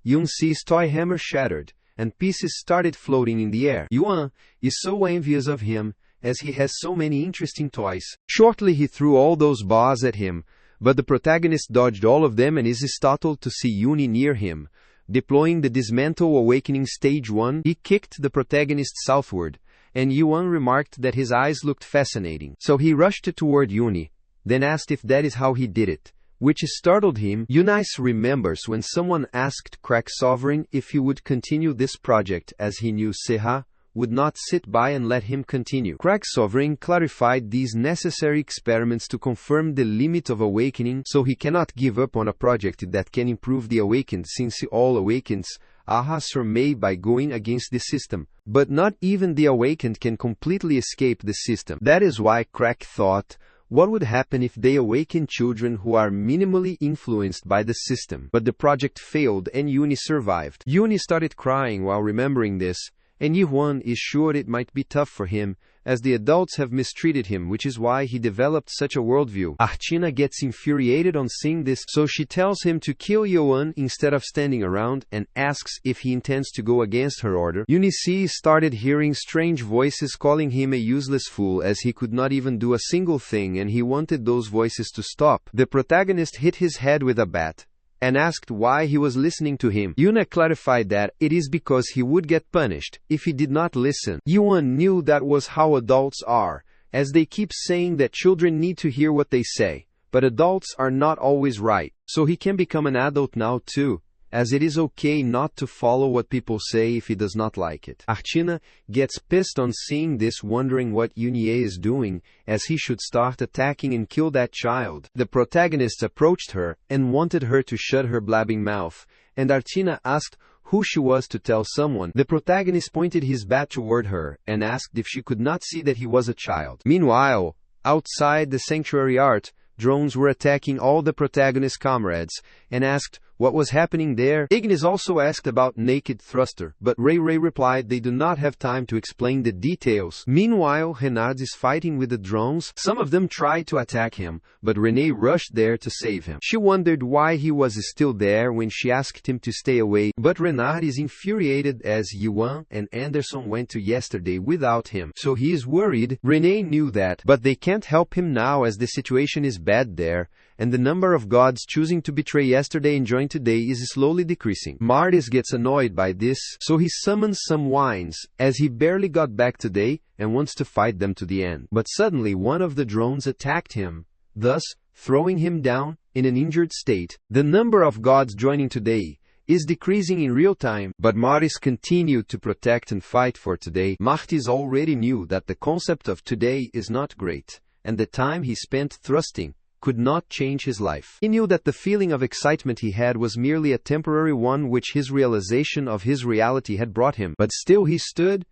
S1: Yunse's toy hammer shattered, and pieces started floating in the air. Yuan is so envious of him, as he has so many interesting toys. Shortly he threw all those bars at him, but the protagonist dodged all of them and is startled to see Yuni near him. Deploying the Dismantle Awakening Stage 1, he kicked the protagonist southward, and Yuan remarked that his eyes looked fascinating. So he rushed toward Yuni, then asked if that is how he did it, which startled him. Eunice remembers when someone asked Crack Sovereign if he would continue this project, as he knew Seha would not sit by and let him continue. Crack Sovereign clarified these necessary experiments to confirm the limit of awakening, so he cannot give up on a project that can improve the awakened, since all awakens are made by going against the system. But not even the awakened can completely escape the system. That is why Crack thought, what would happen if they awaken children who are minimally influenced by the system? But the project failed and Yuni survived. Yuni started crying while remembering this, and Yihuan is sure it might be tough for him, as the adults have mistreated him, which is why he developed such a worldview. Archina gets infuriated on seeing this, so she tells him to kill Yuan instead of standing around, and asks if he intends to go against her order. Eunice started hearing strange voices calling him a useless fool, as he could not even do a single thing, and he wanted those voices to stop. The protagonist hit his head with a bat, and asked why he was listening to him. Yuna clarified that it is because he would get punished if he did not listen. Yuan knew that was how adults are, as they keep saying that children need to hear what they say, but adults are not always right, so he can become an adult now too, as it is okay not to follow what people say if he does not like it. Archina gets pissed on seeing this, wondering what Yunie is doing, as he should start attacking and kill that child. The protagonist approached her and wanted her to shut her blabbing mouth, and Archina asked who she was to tell someone. The protagonist pointed his bat toward her and asked if she could not see that he was a child. Meanwhile, outside the sanctuary art, drones were attacking all the protagonist's comrades, and asked what was happening there. Ignis also asked about Naked Thruster, but Ray replied they do not have time to explain the details. Meanwhile, Renard is fighting with the drones. Some of them tried to attack him, but Renee rushed there to save him. She wondered why he was still there when she asked him to stay away, but Renard is infuriated as Yuan and Anderson went to yesterday without him, so he is worried. Renee knew that, but they can't help him now as the situation is bad there, and the number of gods choosing to betray yesterday and join today is slowly decreasing. Martis gets annoyed by this, so he summons some wines, as he barely got back today, and wants to fight them to the end. But suddenly one of the drones attacked him, thus throwing him down in an injured state. The number of gods joining today is decreasing in real time, but Martis continued to protect and fight for today. Martis already knew that the concept of today is not great, and the time he spent thrusting could not change his life. He knew that the feeling of excitement he had was merely a temporary one which his realization of his reality had brought him, but still he stood,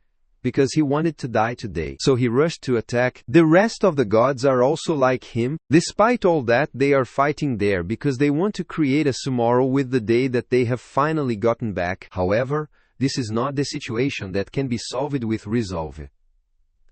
S1: because he wanted to die today. So he rushed to attack. The rest of the gods are also like him. Despite all that, they are fighting there because they want to create a tomorrow with the day that they have finally gotten back. However, this is not the situation that can be solved with resolve,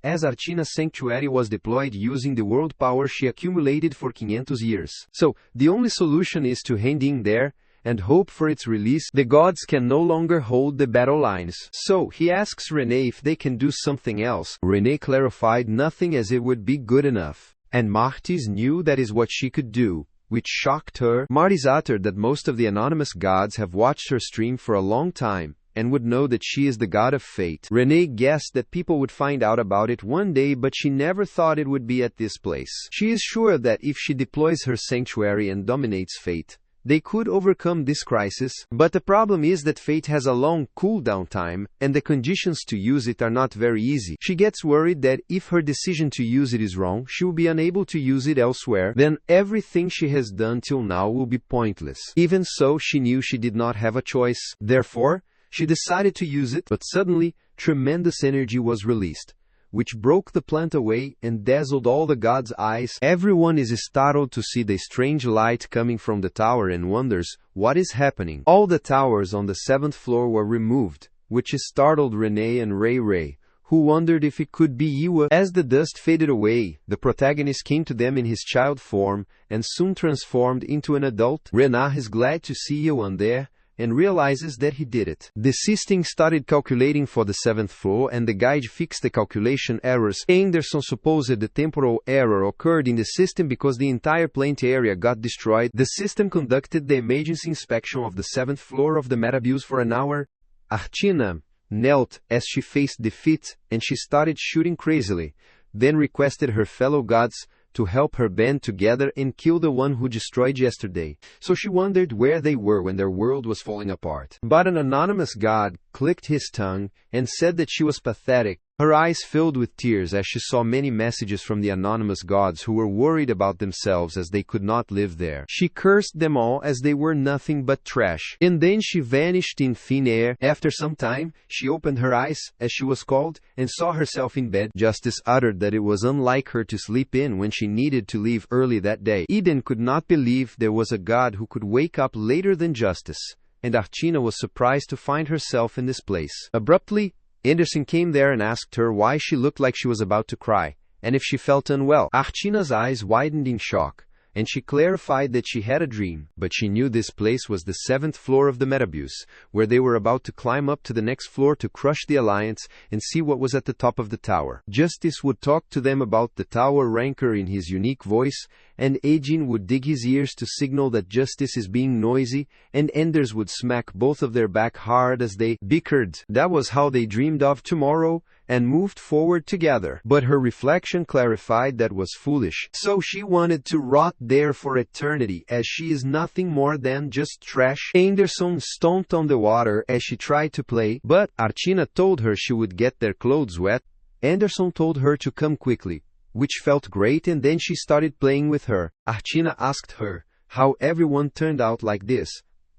S1: as Archina's sanctuary was deployed using the world power she accumulated for 500 years. So, the only solution is to hand in there, and hope for its release. The gods can no longer hold the battle lines. So, he asks Renee if they can do something else. Renee clarified nothing as it would be good enough. And Martis knew that is what she could do, which shocked her. Martis uttered that most of the anonymous gods have watched her stream for a long time, and would know that she is the god of fate. Renee guessed that people would find out about it one day, but she never thought it would be at this place. She is sure that if she deploys her sanctuary and dominates fate, they could overcome this crisis, but the problem is that fate has a long cooldown time, and the conditions to use it are not very easy. She gets worried that if her decision to use it is wrong, she will be unable to use it elsewhere, then everything she has done till now will be pointless. Even so, she knew she did not have a choice. Therefore, she decided to use it, but suddenly, tremendous energy was released, which broke the plant away and dazzled all the gods' eyes. Everyone is startled to see the strange light coming from the tower and wonders what is happening. All the towers on the 7th floor were removed, which startled Renee and Ray, who wondered if it could be Iwa. As the dust faded away, the protagonist came to them in his child form and soon transformed into an adult. Renah is glad to see Yuan there, and realizes that he did it. The system started calculating for the 7th floor, and the guide fixed the calculation errors. Anderson supposed the temporal error occurred in the system because the entire plant area got destroyed. The system conducted the emergency inspection of the 7th floor of the Metabuse for an hour. Archina knelt as she faced defeat, and she started shooting crazily, then requested her fellow gods to help her band together and kill the one who destroyed yesterday. So she wondered where they were when their world was falling apart. But an anonymous god clicked his tongue and said that she was pathetic. Her eyes filled with tears as she saw many messages from the anonymous gods who were worried about themselves as they could not live there. She cursed them all as they were nothing but trash. And then she vanished in thin air. After some time, she opened her eyes, as she was called, and saw herself in bed. Justice uttered that it was unlike her to sleep in when she needed to leave early that day. Eden could not believe there was a god who could wake up later than Justice, and Archina was surprised to find herself in this place. Abruptly, Anderson came there and asked her why she looked like she was about to cry, and if she felt unwell. Archina's eyes widened in shock, and she clarified that she had a dream, but she knew this place was the 7th floor of the Metabuse, where they were about to climb up to the next floor to crush the Alliance and see what was at the top of the tower. Justice would talk to them about the tower ranker in his unique voice, and Agin would dig his ears to signal that Justice is being noisy, and Enders would smack both of their back hard as they bickered. That was how they dreamed of tomorrow, and moved forward together. But her reflection clarified that was foolish. So she wanted to rot there for eternity, as she is nothing more than just trash. Anderson stomped on the water as she tried to play, but Archina told her she would get their clothes wet. Anderson told her to come quickly, which felt great, and then she started playing with her. Archina asked her how everyone turned out like this,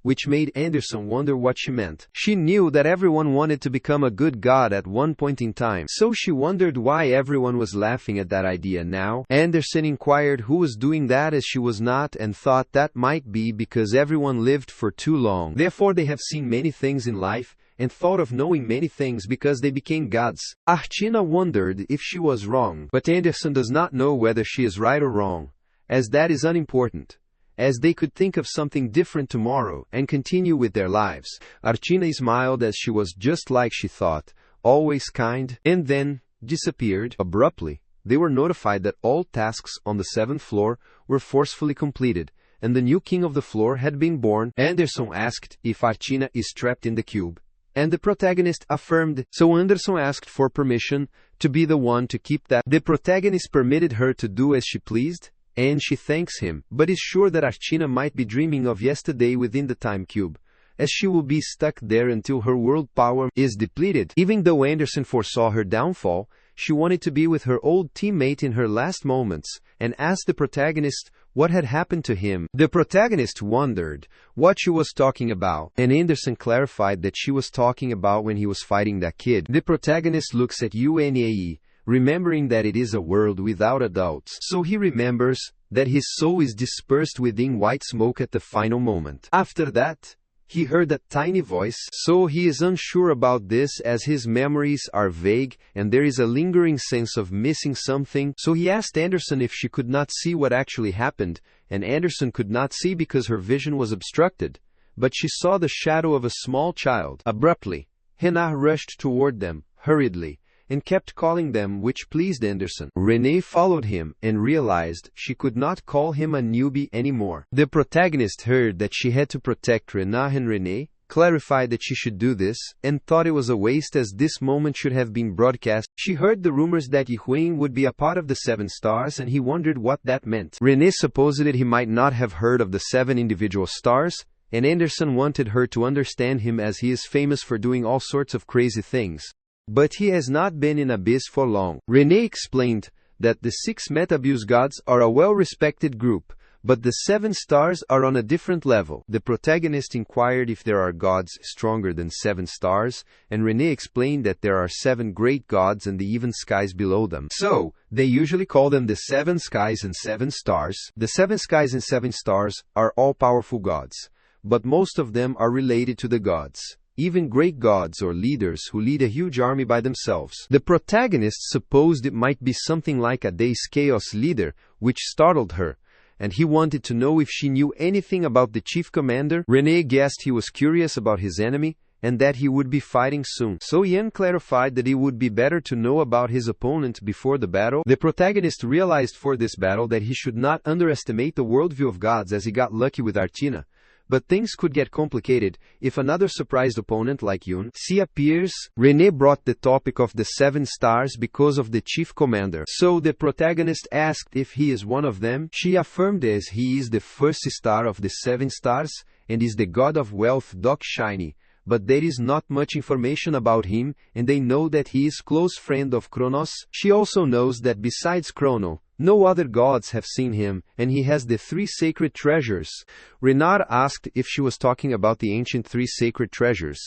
S1: which made Anderson wonder what she meant. She knew that everyone wanted to become a good god at one point in time, so she wondered why everyone was laughing at that idea now. Anderson inquired who was doing that, as she was not, and thought that might be because everyone lived for too long. Therefore they have seen many things in life, and thought of knowing many things because they became gods. Archina wondered if she was wrong, but Anderson does not know whether she is right or wrong, as that is unimportant, as they could think of something different tomorrow and continue with their lives. Archina smiled, as she was just like she thought, always kind, and then disappeared. Abruptly, they were notified that all tasks on the 7th floor were forcefully completed, and the new king of the floor had been born. Anderson asked if Archina is trapped in the cube, and the protagonist affirmed, so Anderson asked for permission to be the one to keep that. The protagonist permitted her to do as she pleased, and she thanks him, but is sure that Archina might be dreaming of yesterday within the time cube, as she will be stuck there until her world power is depleted. Even though Anderson foresaw her downfall, she wanted to be with her old teammate in her last moments, and asked the protagonist what had happened to him. The protagonist wondered what she was talking about, and Anderson clarified that she was talking about when he was fighting that kid. The protagonist looks at UNAE, remembering that it is a world without adults, so he remembers that his soul is dispersed within white smoke at the final moment. After that, he heard a tiny voice, so he is unsure about this, as his memories are vague and there is a lingering sense of missing something. So he asked Anderson if she could not see what actually happened, and Anderson could not see because her vision was obstructed, but she saw the shadow of a small child. Abruptly, Hannah rushed toward them, hurriedly, and kept calling them, which pleased Anderson. Renee followed him and realized she could not call him a newbie anymore. The protagonist heard that she had to protect Renah, and Renee clarified that she should do this, and thought it was a waste, as this moment should have been broadcast. She heard the rumors that Yihuing would be a part of the 7 stars, and he wondered what that meant. Renee supposed that he might not have heard of the 7 individual stars, and Anderson wanted her to understand him, as he is famous for doing all sorts of crazy things. But he has not been in Abyss for long. Renee explained that the 6 Metabuse gods are a well-respected group, but the 7 stars are on a different level. The protagonist inquired if there are gods stronger than 7 stars, and Renee explained that there are 7 great gods and the even skies below them. So, they usually call them the 7 skies and 7 stars. The 7 skies and 7 stars are all-powerful gods, but most of them are related to the gods, even great gods or leaders who lead a huge army by themselves. The protagonist supposed it might be something like a Days Chaos leader, which startled her, and he wanted to know if she knew anything about the chief commander. Renee guessed he was curious about his enemy, and that he would be fighting soon. So Yan clarified that it would be better to know about his opponent before the battle. The protagonist realized for this battle that he should not underestimate the worldview of gods, as he got lucky with Archina. But things could get complicated if another surprised opponent like Yun Si appears. Renee brought the topic of the 7 stars because of the chief commander. So the protagonist asked if he is one of them. She affirmed as he is the first star of the 7 stars, and is the god of wealth Doc Shiny. But there is not much information about him, and they know that he is close friend of Kronos. She also knows that besides Chrono, no other gods have seen him, and he has the 3 sacred treasures. Renard asked if she was talking about the ancient 3 sacred treasures,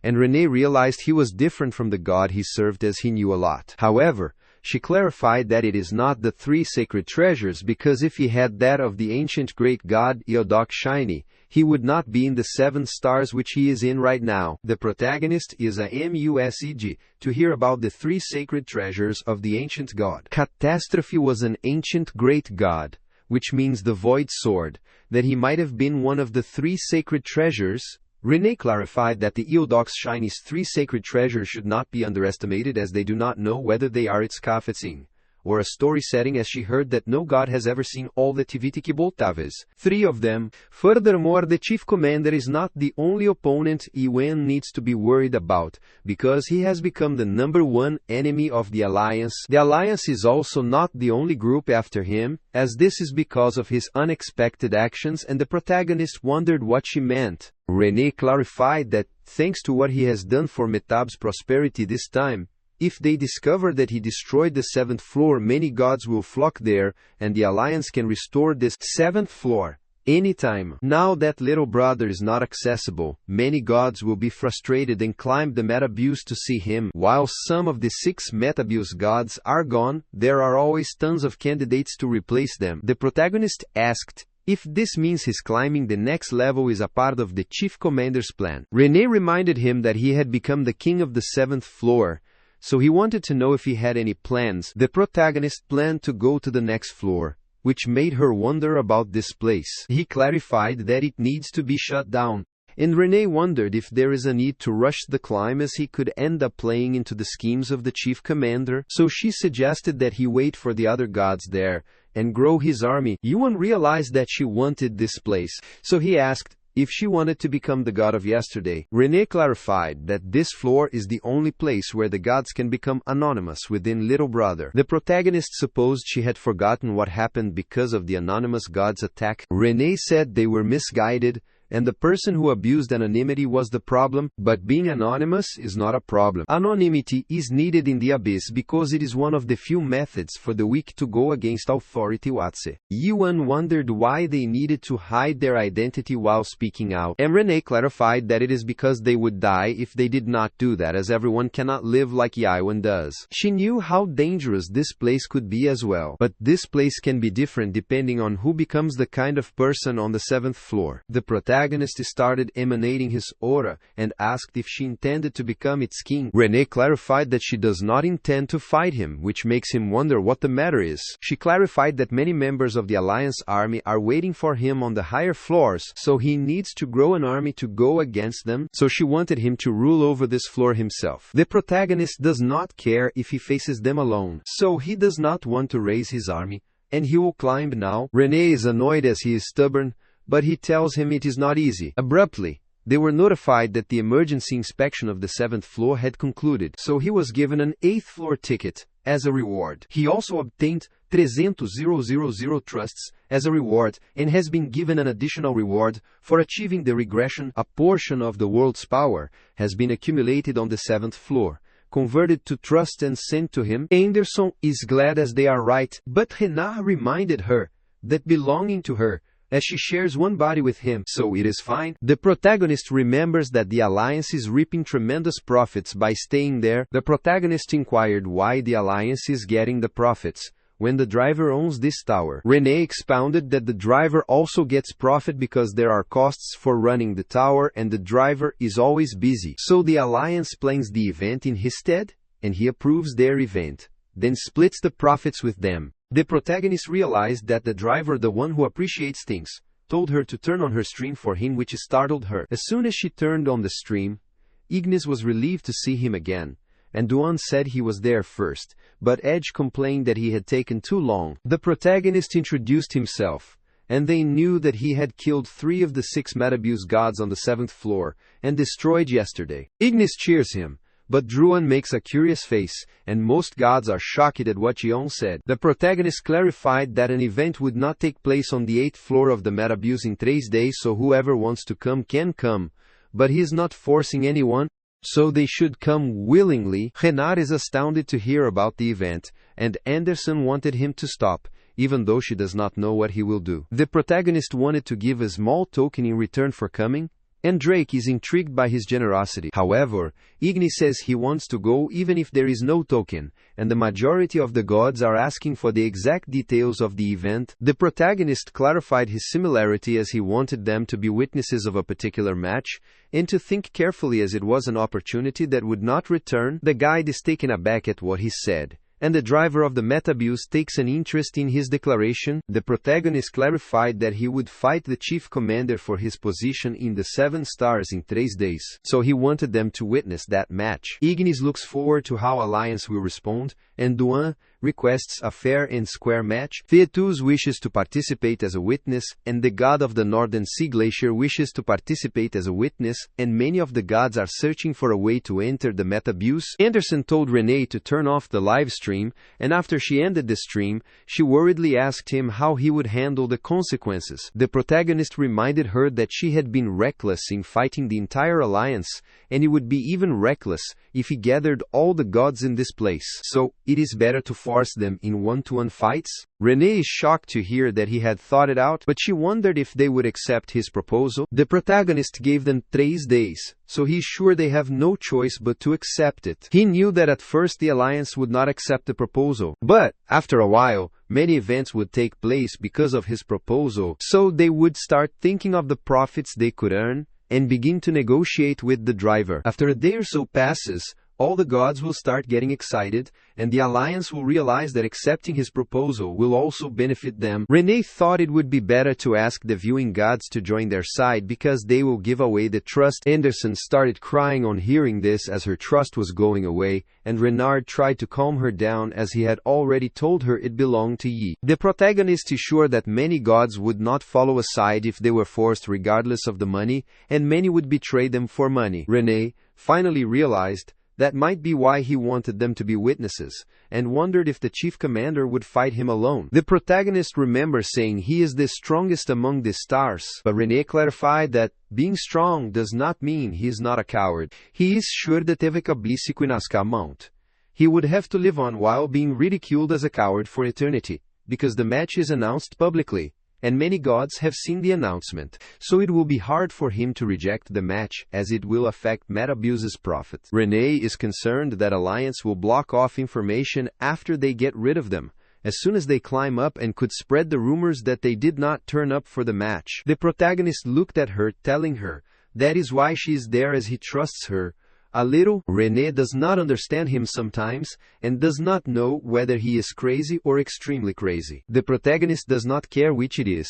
S1: and Renee realized he was different from the god he served, as he knew a lot. However, she clarified that it is not the 3 sacred treasures, because if he had that of the ancient great god Eodok Shiny, he would not be in the 7 stars which he is in right now. The protagonist is a MUSEG to hear about the 3 sacred treasures of the ancient god. Catastrophe was an ancient great god, which means the void sword, that he might have been one of the 3 sacred treasures. Renee clarified that the Eodox Shiny's 3 sacred treasures should not be underestimated, as they do not know whether they are its kafetzing or a story setting, as she heard that no god has ever seen all the Tivitiki Boltaves, 3 of them. Furthermore, the chief commander is not the only opponent Ewan needs to be worried about, because he has become the #1 enemy of the Alliance. The Alliance is also not the only group after him, as this is because of his unexpected actions, and the protagonist wondered what she meant. Renee clarified that, thanks to what he has done for Metab's prosperity this time, if they discover that he destroyed the 7th floor, many gods will flock there, and the Alliance can restore this 7th floor anytime. Now that little brother is not accessible, many gods will be frustrated and climb the Metabuse to see him. While some of the 6 Metabuse gods are gone, there are always tons of candidates to replace them. The protagonist asked if this means his climbing the next level is a part of the chief commander's plan. Renee reminded him that he had become the king of the 7th floor, so he wanted to know if he had any plans. The protagonist planned to go to the next floor, which made her wonder about this place. He clarified that it needs to be shut down, and Renee wondered if there is a need to rush the climb, as he could end up playing into the schemes of the chief commander. So she suggested that he wait for the other gods there and grow his army. Yuan realized that she wanted this place, so he asked if she wanted to become the god of yesterday. Renee clarified that this floor is the only place where the gods can become anonymous within Little Brother. The protagonist supposed she had forgotten what happened because of the anonymous gods' attack. Renee said they were misguided, and the person who abused anonymity was the problem, but being anonymous is not a problem. Anonymity is needed in the abyss because it is one of the few methods for the weak to go against authority. Watse. Yuan wondered why they needed to hide their identity while speaking out, and Renee clarified that it is because they would die if they did not do that, as everyone cannot live like Yuan does. She knew how dangerous this place could be as well, but this place can be different depending on who becomes the kind of person on the 7th floor. The protagonist started emanating his aura and asked if she intended to become its king. Renee clarified that she does not intend to fight him, which makes him wonder what the matter is. She clarified that many members of the Alliance army are waiting for him on the higher floors, so he needs to grow an army to go against them, so she wanted him to rule over this floor himself. The protagonist does not care if he faces them alone, so he does not want to raise his army, and he will climb now. Renee is annoyed as he is stubborn, but he tells him it is not easy. Abruptly, they were notified that the emergency inspection of the 7th floor had concluded, so he was given an 8th floor ticket as a reward. He also obtained 300,000 trusts as a reward, and has been given an additional reward for achieving the regression. A portion of the world's power has been accumulated on the 7th floor, converted to trust and sent to him. Anderson is glad as they are right, but Hena reminded her that belonging to her, as she shares one body with him, so it is fine. The protagonist remembers that the Alliance is reaping tremendous profits by staying there. The protagonist inquired why the Alliance is getting the profits when the driver owns this tower. Renee expounded that the driver also gets profit because there are costs for running the tower and the driver is always busy. So the Alliance plans the event in his stead, and he approves their event, then splits the profits with them. The protagonist realized that the driver, the one who appreciates things, told her to turn on her stream for him, which startled her. As soon as she turned on the stream, Ignis was relieved to see him again, and Duan said he was there first, but Edge complained that he had taken too long. The protagonist introduced himself, and they knew that he had killed 3 of the 6 Metabuse gods on the 7th floor, and destroyed yesterday. Ignis cheers him, but Druan makes a curious face, and most gods are shocked at what Yeon said. The protagonist clarified that an event would not take place on the 8th floor of the Metabuse in 3 days, so whoever wants to come can come, but he is not forcing anyone, so they should come willingly. Renar is astounded to hear about the event, and Anderson wanted him to stop, even though she does not know what he will do. The protagonist wanted to give a small token in return for coming, and Drake is intrigued by his generosity. However, Ignis says he wants to go even if there is no token, and the majority of the gods are asking for the exact details of the event. The protagonist clarified his similarity as he wanted them to be witnesses of a particular match, and to think carefully as it was an opportunity that would not return. The guide is taken aback at what he said, and the driver of the metabus takes an interest in his declaration. The protagonist clarified that he would fight the chief commander for his position in the 7 stars in 3 days, so he wanted them to witness that match. Ignis looks forward to how Alliance will respond, and Duan requests a fair and square match. Fetus wishes to participate as a witness, and the god of the Northern Sea Glacier wishes to participate as a witness, and many of the gods are searching for a way to enter the metabus. Anderson told Renee to turn off the live stream, and after she ended the stream, she worriedly asked him how he would handle the consequences. The protagonist reminded her that she had been reckless in fighting the entire Alliance, and he would be even reckless if he gathered all the gods in this place. So, it is better to force them in one-to-one fights? Renee is shocked to hear that he had thought it out, but she wondered if they would accept his proposal. The protagonist gave them 3 days, so he's sure they have no choice but to accept it. He knew that at first the Alliance would not accept the proposal, but, after a while, many events would take place because of his proposal, so they would start thinking of the profits they could earn, and begin to negotiate with the driver. After a day or so passes, all the gods will start getting excited, and the Alliance will realize that accepting his proposal will also benefit them. Renee thought it would be better to ask the viewing gods to join their side because they will give away the trust. Anderson started crying on hearing this as her trust was going away, and Renard tried to calm her down as he had already told her it belonged to Yi. The protagonist is sure that many gods would not follow a side if they were forced regardless of the money, and many would betray them for money. Renee finally realized that might be why he wanted them to be witnesses, and wondered if the chief commander would fight him alone. The protagonist remembers saying he is the strongest among the stars, but Renee clarified that being strong does not mean he is not a coward. He is sure that teve cablice nasca mount. He would have to live on while being ridiculed as a coward for eternity, because the match is announced publicly, and many gods have seen the announcement, so it will be hard for him to reject the match, as it will affect Metabus's profit. Renee is concerned that Alliance will block off information after they get rid of them, as soon as they climb up, and could spread the rumors that they did not turn up for the match. The protagonist looked at her, telling her that is why she is there, as he trusts her a little. Renee does not understand him sometimes, and does not know whether he is crazy or extremely crazy. The protagonist does not care which it is,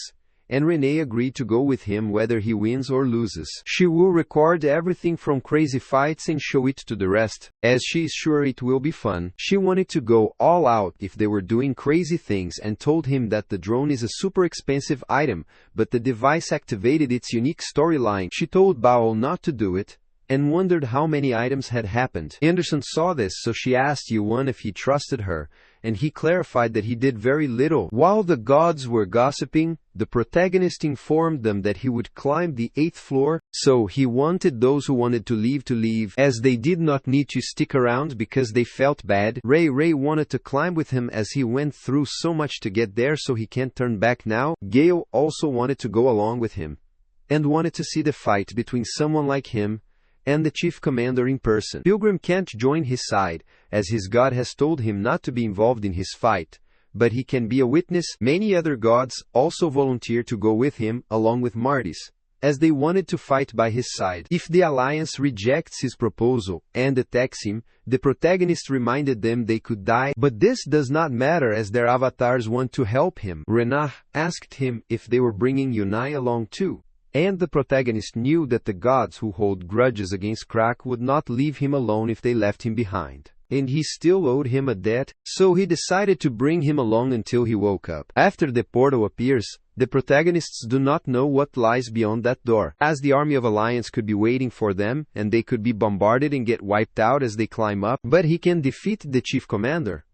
S1: and Renee agreed to go with him whether he wins or loses. She will record everything from crazy fights and show it to the rest, as she is sure it will be fun. She wanted to go all out if they were doing crazy things, and told him that the drone is a super expensive item, but the device activated its unique storyline. She told Bao not to do it, and wondered how many items had happened. Anderson saw this, so she asked Yuan if he trusted her, and he clarified that he did very little. While the gods were gossiping, the protagonist informed them that he would climb the 8th floor, so he wanted those who wanted to leave, as they did not need to stick around because they felt bad. Ray wanted to climb with him as he went through so much to get there, so he can't turn back now. Gale also wanted to go along with him, and wanted to see the fight between someone like him and the chief commander in person. Pilgrim can't join his side, as his god has told him not to be involved in his fight, but he can be a witness. Many other gods also volunteered to go with him, along with Martis, as they wanted to fight by his side. If the Alliance rejects his proposal and attacks him, the protagonist reminded them they could die, but this does not matter as their avatars want to help him. Renah asked him if they were bringing Yunai along too, and the protagonist knew that the gods who hold grudges against Krak would not leave him alone if they left him behind, and he still owed him a debt, so he decided to bring him along until he woke up. After the portal appears, the protagonists do not know what lies beyond that door, as the army of Alliance could be waiting for them, and they could be bombarded and get wiped out as they climb up, but he can defeat the chief commander,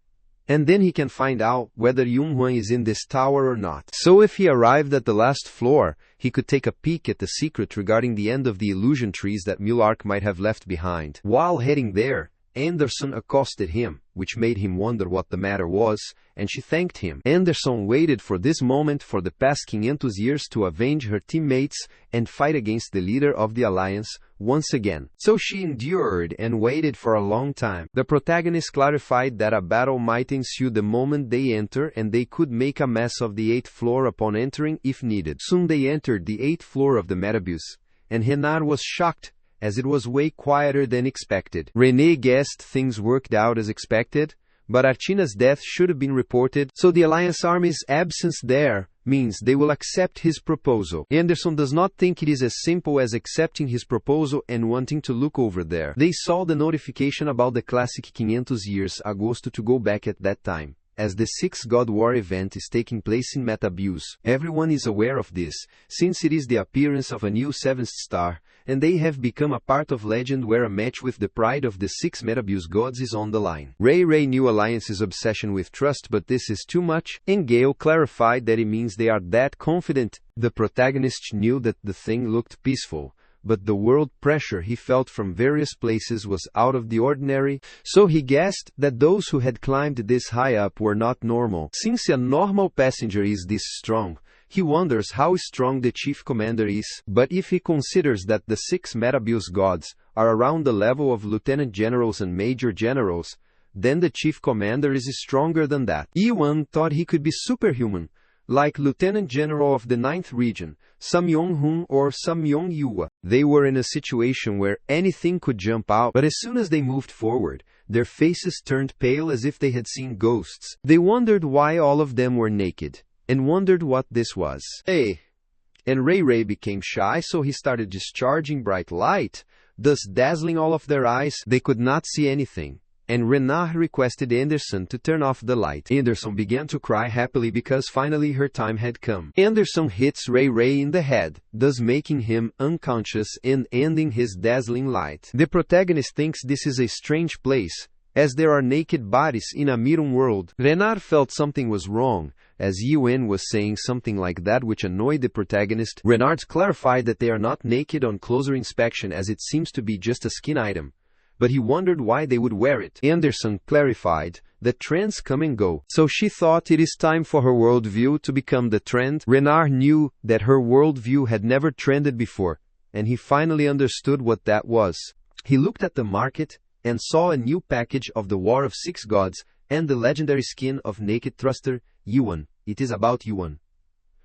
S1: and then he can find out whether Yunhuan is in this tower or not. So if he arrived at the last floor, he could take a peek at the secret regarding the end of the illusion trees that Mulark might have left behind. While heading there, Anderson accosted him, which made him wonder what the matter was, and she thanked him. Anderson waited for this moment for the past 500 years to avenge her teammates and fight against the leader of the Alliance once again. So she endured and waited for a long time. The protagonist clarified that a battle might ensue the moment they enter, and they could make a mess of the 8th floor upon entering if needed. Soon they entered the 8th floor of the Metabus, and Renar was shocked, as it was way quieter than expected. Renee guessed things worked out as expected, but Artina's death should have been reported, so the Alliance Army's absence there means they will accept his proposal. Anderson does not think it is as simple as accepting his proposal and wanting to look over there. They saw the notification about the classic 500 years agosto to go back at that time, as the Six God War event is taking place in Metabuse. Everyone is aware of this, since it is the appearance of a new seventh star, and they have become a part of legend where a match with the pride of the six Metabuse gods is on the line. Ray knew Alliance's obsession with trust, but this is too much, and Gale clarified that it means they are that confident. The protagonist knew that the thing looked peaceful, but the world pressure he felt from various places was out of the ordinary, so he guessed that those who had climbed this high up were not normal. Since a normal passenger is this strong, he wonders how strong the chief commander is, but if he considers that the six Metabuse gods are around the level of lieutenant generals and major generals, then the chief commander is stronger than that. Iwan thought he could be superhuman, like Lieutenant General of the 9th Region, Sam Yong-hun or Sam Yong-yua. They were in a situation where anything could jump out, but as soon as they moved forward, their faces turned pale as if they had seen ghosts. They wondered why all of them were naked, and wondered what this was. And Ray became shy, so he started discharging bright light, thus dazzling all of their eyes. They could not see anything, and Renard requested Anderson to turn off the light. Anderson began to cry happily because finally her time had come. Anderson hits Ray in the head, thus making him unconscious and ending his dazzling light. The protagonist thinks this is a strange place, as there are naked bodies in a Mirun world. Renard felt something was wrong, as Yuen was saying something like that which annoyed the protagonist. Renard clarified that they are not naked on closer inspection, as it seems to be just a skin item, but he wondered why they would wear it. Anderson clarified that trends come and go, so she thought it is time for her worldview to become the trend. Renard knew that her worldview had never trended before, and he finally understood what that was. He looked at the market and saw a new package of the War of Six Gods and the legendary skin of naked thruster, Yuan. It is about Yuan.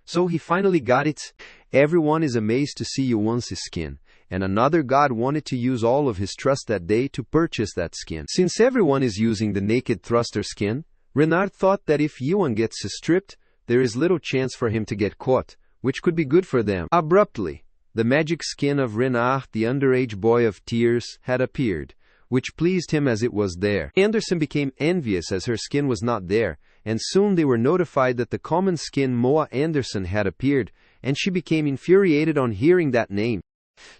S1: So he finally got it. Everyone is amazed to see Yuan's skin, and another god wanted to use all of his trust that day to purchase that skin. Since everyone is using the naked thruster skin, Renard thought that if Yuan gets stripped, there is little chance for him to get caught, which could be good for them. Abruptly, the magic skin of Renard, the underage boy of tears, had appeared, which pleased him as it was there. Anderson became envious as her skin was not there, and soon they were notified that the common skin Moa Anderson had appeared, and she became infuriated on hearing that name.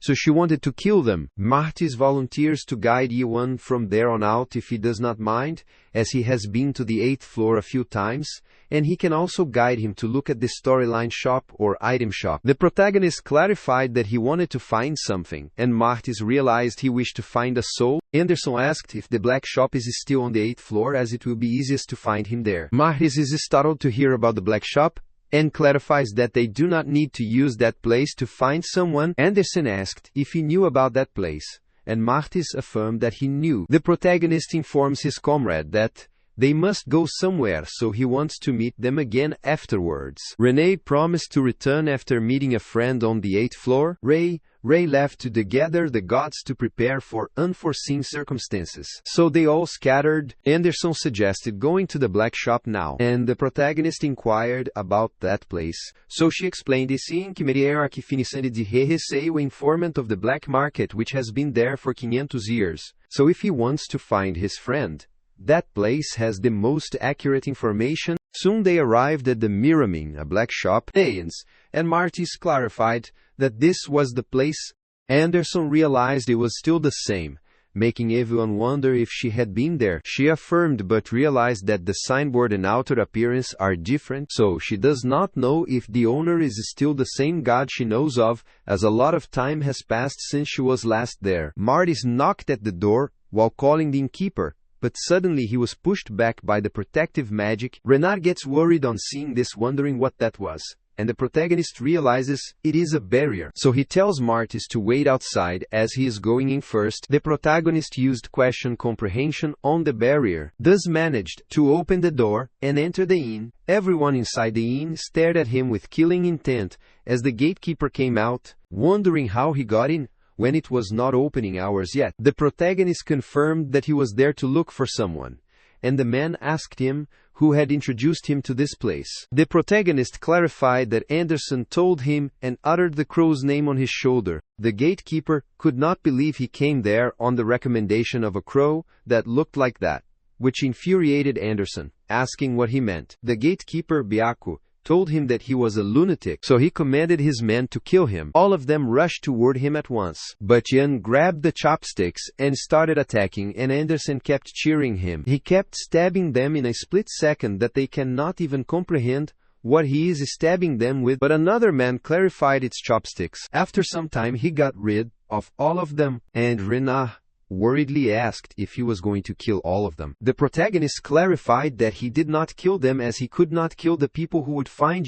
S1: So she wanted to kill them. Martis volunteers to guide Yuan from there on out if he does not mind, as he has been to the 8th floor a few times, and he can also guide him to look at the storyline shop or item shop. The protagonist clarified that he wanted to find something, and Martis realized he wished to find a soul. Anderson asked if the black shop is still on the 8th floor, as it will be easiest to find him there. Martis is startled to hear about the black shop, and clarifies that they do not need to use that place to find someone. Anderson asked if he knew about that place, and Martis affirmed that he knew. The protagonist informs his comrade that they must go somewhere, so he wants to meet them again afterwards. Renee promised to return after meeting a friend on the 8th floor. Ray left to gather the gods to prepare for unforeseen circumstances, so they all scattered. Anderson suggested going to the black shop now, and the protagonist inquired about that place, so she explained sim que Meriera que finissande de receio informant of the black market which has been there for 500 years, so if he wants to find his friend, that place has the most accurate information. Soon they arrived at the Miramin, a black shop, and Martis clarified that this was the place. Anderson realized it was still the same, making everyone wonder if she had been there. She affirmed but realized that the signboard and outer appearance are different, so she does not know if the owner is still the same god she knows of, as a lot of time has passed since she was last there. Martis knocked at the door while calling the innkeeper, but suddenly he was pushed back by the protective magic. Renard gets worried on seeing this, wondering what that was, and the protagonist realizes it is a barrier, so he tells Martis to wait outside as he is going in first. The protagonist used question comprehension on the barrier, thus managed to open the door and enter the inn. Everyone inside the inn stared at him with killing intent as the gatekeeper came out, wondering how he got in when it was not opening hours yet. The protagonist confirmed that he was there to look for someone, and the man asked him who had introduced him to this place. The protagonist clarified that Anderson told him and uttered the crow's name on his shoulder. The gatekeeper could not believe he came there on the recommendation of a crow that looked like that, which infuriated Anderson, asking what he meant. The gatekeeper, Byaku, told him that he was a lunatic, so he commanded his men to kill him. All of them rushed toward him at once. But Yan grabbed the chopsticks and started attacking, and Anderson kept cheering him. He kept stabbing them in a split second that they cannot even comprehend what he is stabbing them with, but another man clarified its chopsticks. After some time he got rid of all of them, and Renah worriedly asked if he was going to kill all of them. The protagonist clarified that he did not kill them as he could not kill the people who would find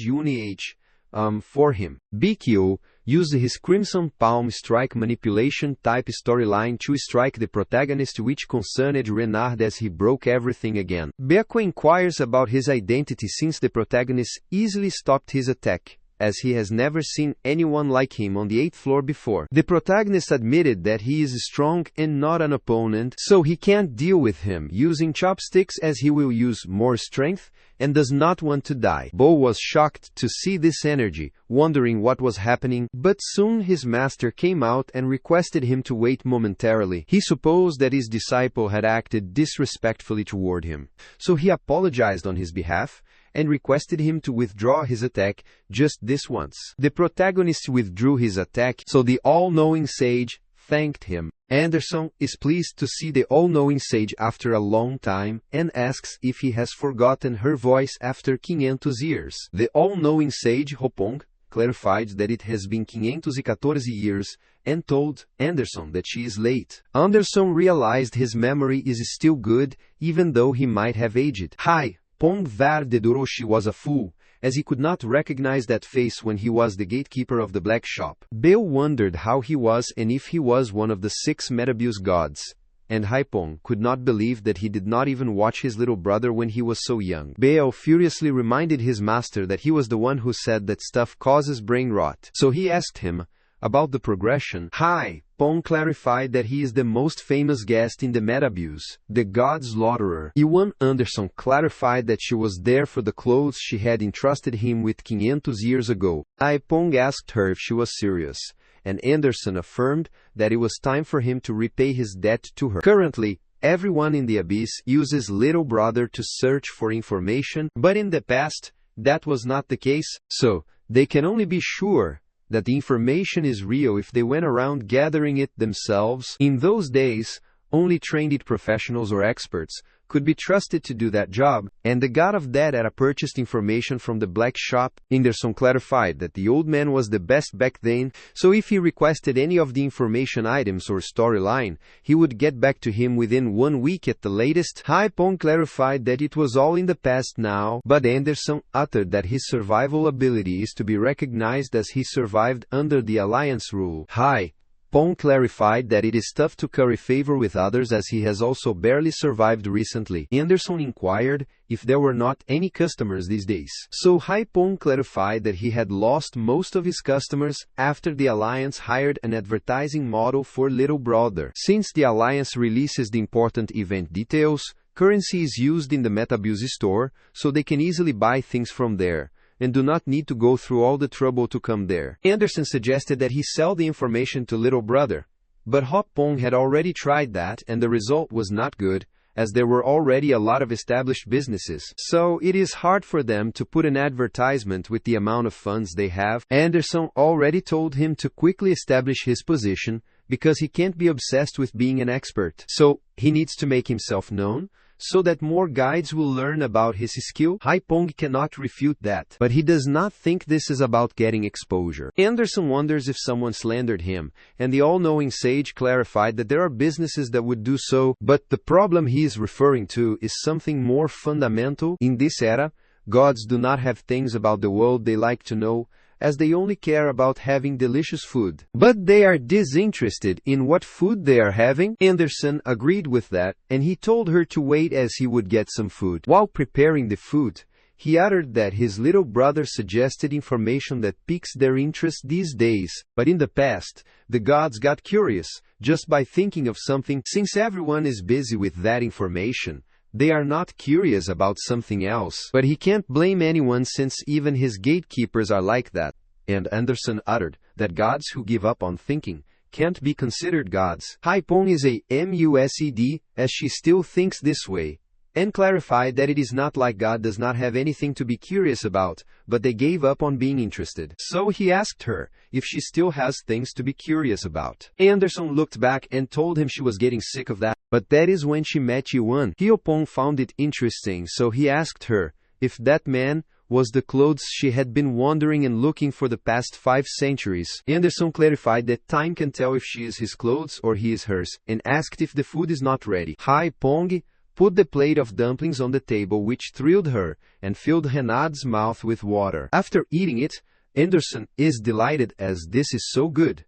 S1: for him. Bikyo used his Crimson Palm Strike manipulation type storyline to strike the protagonist, which concerned Renard as he broke everything again. Byaku inquires about his identity since the protagonist easily stopped his attack, as he has never seen anyone like him on the 8th floor before. The protagonist admitted that he is strong and not an opponent, so he can't deal with him using chopsticks as he will use more strength and does not want to die. Bo was shocked to see this energy, wondering what was happening, but soon his master came out and requested him to wait momentarily. He supposed that his disciple had acted disrespectfully toward him, so he apologized on his behalf and requested him to withdraw his attack just this once. The protagonist withdrew his attack, so the all-knowing sage thanked him. Anderson is pleased to see the all-knowing sage after a long time and asks if he has forgotten her voice after 500 years. The all-knowing sage Hopong clarified that it has been 514 years and told Anderson that she is late. Anderson realized his memory is still good even though he might have aged. Hi! Pong Var de Doroshi was a fool, as he could not recognize that face when he was the gatekeeper of the black shop. Bill wondered how he was and if he was one of the 6 Metabuse gods, and Haipong could not believe that he did not even watch his little brother when he was so young. Baal furiously reminded his master that he was the one who said that stuff causes brain rot, so he asked him about the progression. Hai Pong clarified that he is the most famous guest in the Metabuse, the god slaughterer. Iwan Anderson clarified that she was there for the clothes she had entrusted him with 500 years ago. Hai Pong asked her if she was serious, and Anderson affirmed that it was time for him to repay his debt to her. Currently, everyone in the Abyss uses Little Brother to search for information, but in the past, that was not the case, so they can only be sure that the information is real if they went around gathering it themselves. In those days, only trained professionals or experts could be trusted to do that job, and the god of that era purchased information from the black shop. Anderson clarified that the old man was the best back then, so if he requested any of the information items or storyline, he would get back to him within 1 week at the latest. Hai Pong clarified that it was all in the past now, but Anderson uttered that his survival ability is to be recognized as he survived under the Alliance rule. Hai Pong clarified that it is tough to curry favor with others as he has also barely survived recently. Anderson inquired if there were not any customers these days. So Hai Pong clarified that he had lost most of his customers after the Alliance hired an advertising model for Little Brother. Since the Alliance releases the important event details, currency is used in the Metabuse store, so they can easily buy things from there and do not need to go through all the trouble to come there. Anderson suggested that he sell the information to Little Brother, but Hop Pong had already tried that and the result was not good, as there were already a lot of established businesses. So it is hard for them to put an advertisement with the amount of funds they have. Anderson already told him to quickly establish his position because he can't be obsessed with being an expert. So he needs to make himself known, so that more guides will learn about his skill. Hai Pong cannot refute that, but he does not think this is about getting exposure. Anderson wonders if someone slandered him, and the all-knowing sage clarified that there are businesses that would do so, but the problem he is referring to is something more fundamental. In this era, gods do not have things about the world they like to know, as they only care about having delicious food. But they are disinterested in what food they are having. Anderson agreed with that, and he told her to wait as he would get some food. While preparing the food, he uttered that his little brother suggested information that piques their interest these days, but in the past, the gods got curious, just by thinking of something. Since everyone is busy with that information, They are not curious about something else. But he can't blame anyone since even his gatekeepers are like that. And Anderson uttered that gods who give up on thinking can't be considered gods. Haipong is a mused, as she still thinks this way, and clarified that it is not like God does not have anything to be curious about, but they gave up on being interested. So he asked her if she still has things to be curious about. Anderson looked back and told him she was getting sick of that. But that is when she met Yuan. Haipong found it interesting, so he asked her if that man was the clothes she had been wandering and looking for the past 5 centuries. Anderson clarified that time can tell if she is his clothes or he is hers, and asked if the food is not ready. Haipong put the plate of dumplings on the table, which thrilled her, and filled Renard's mouth with water. After eating it, Anderson is delighted as this is so good.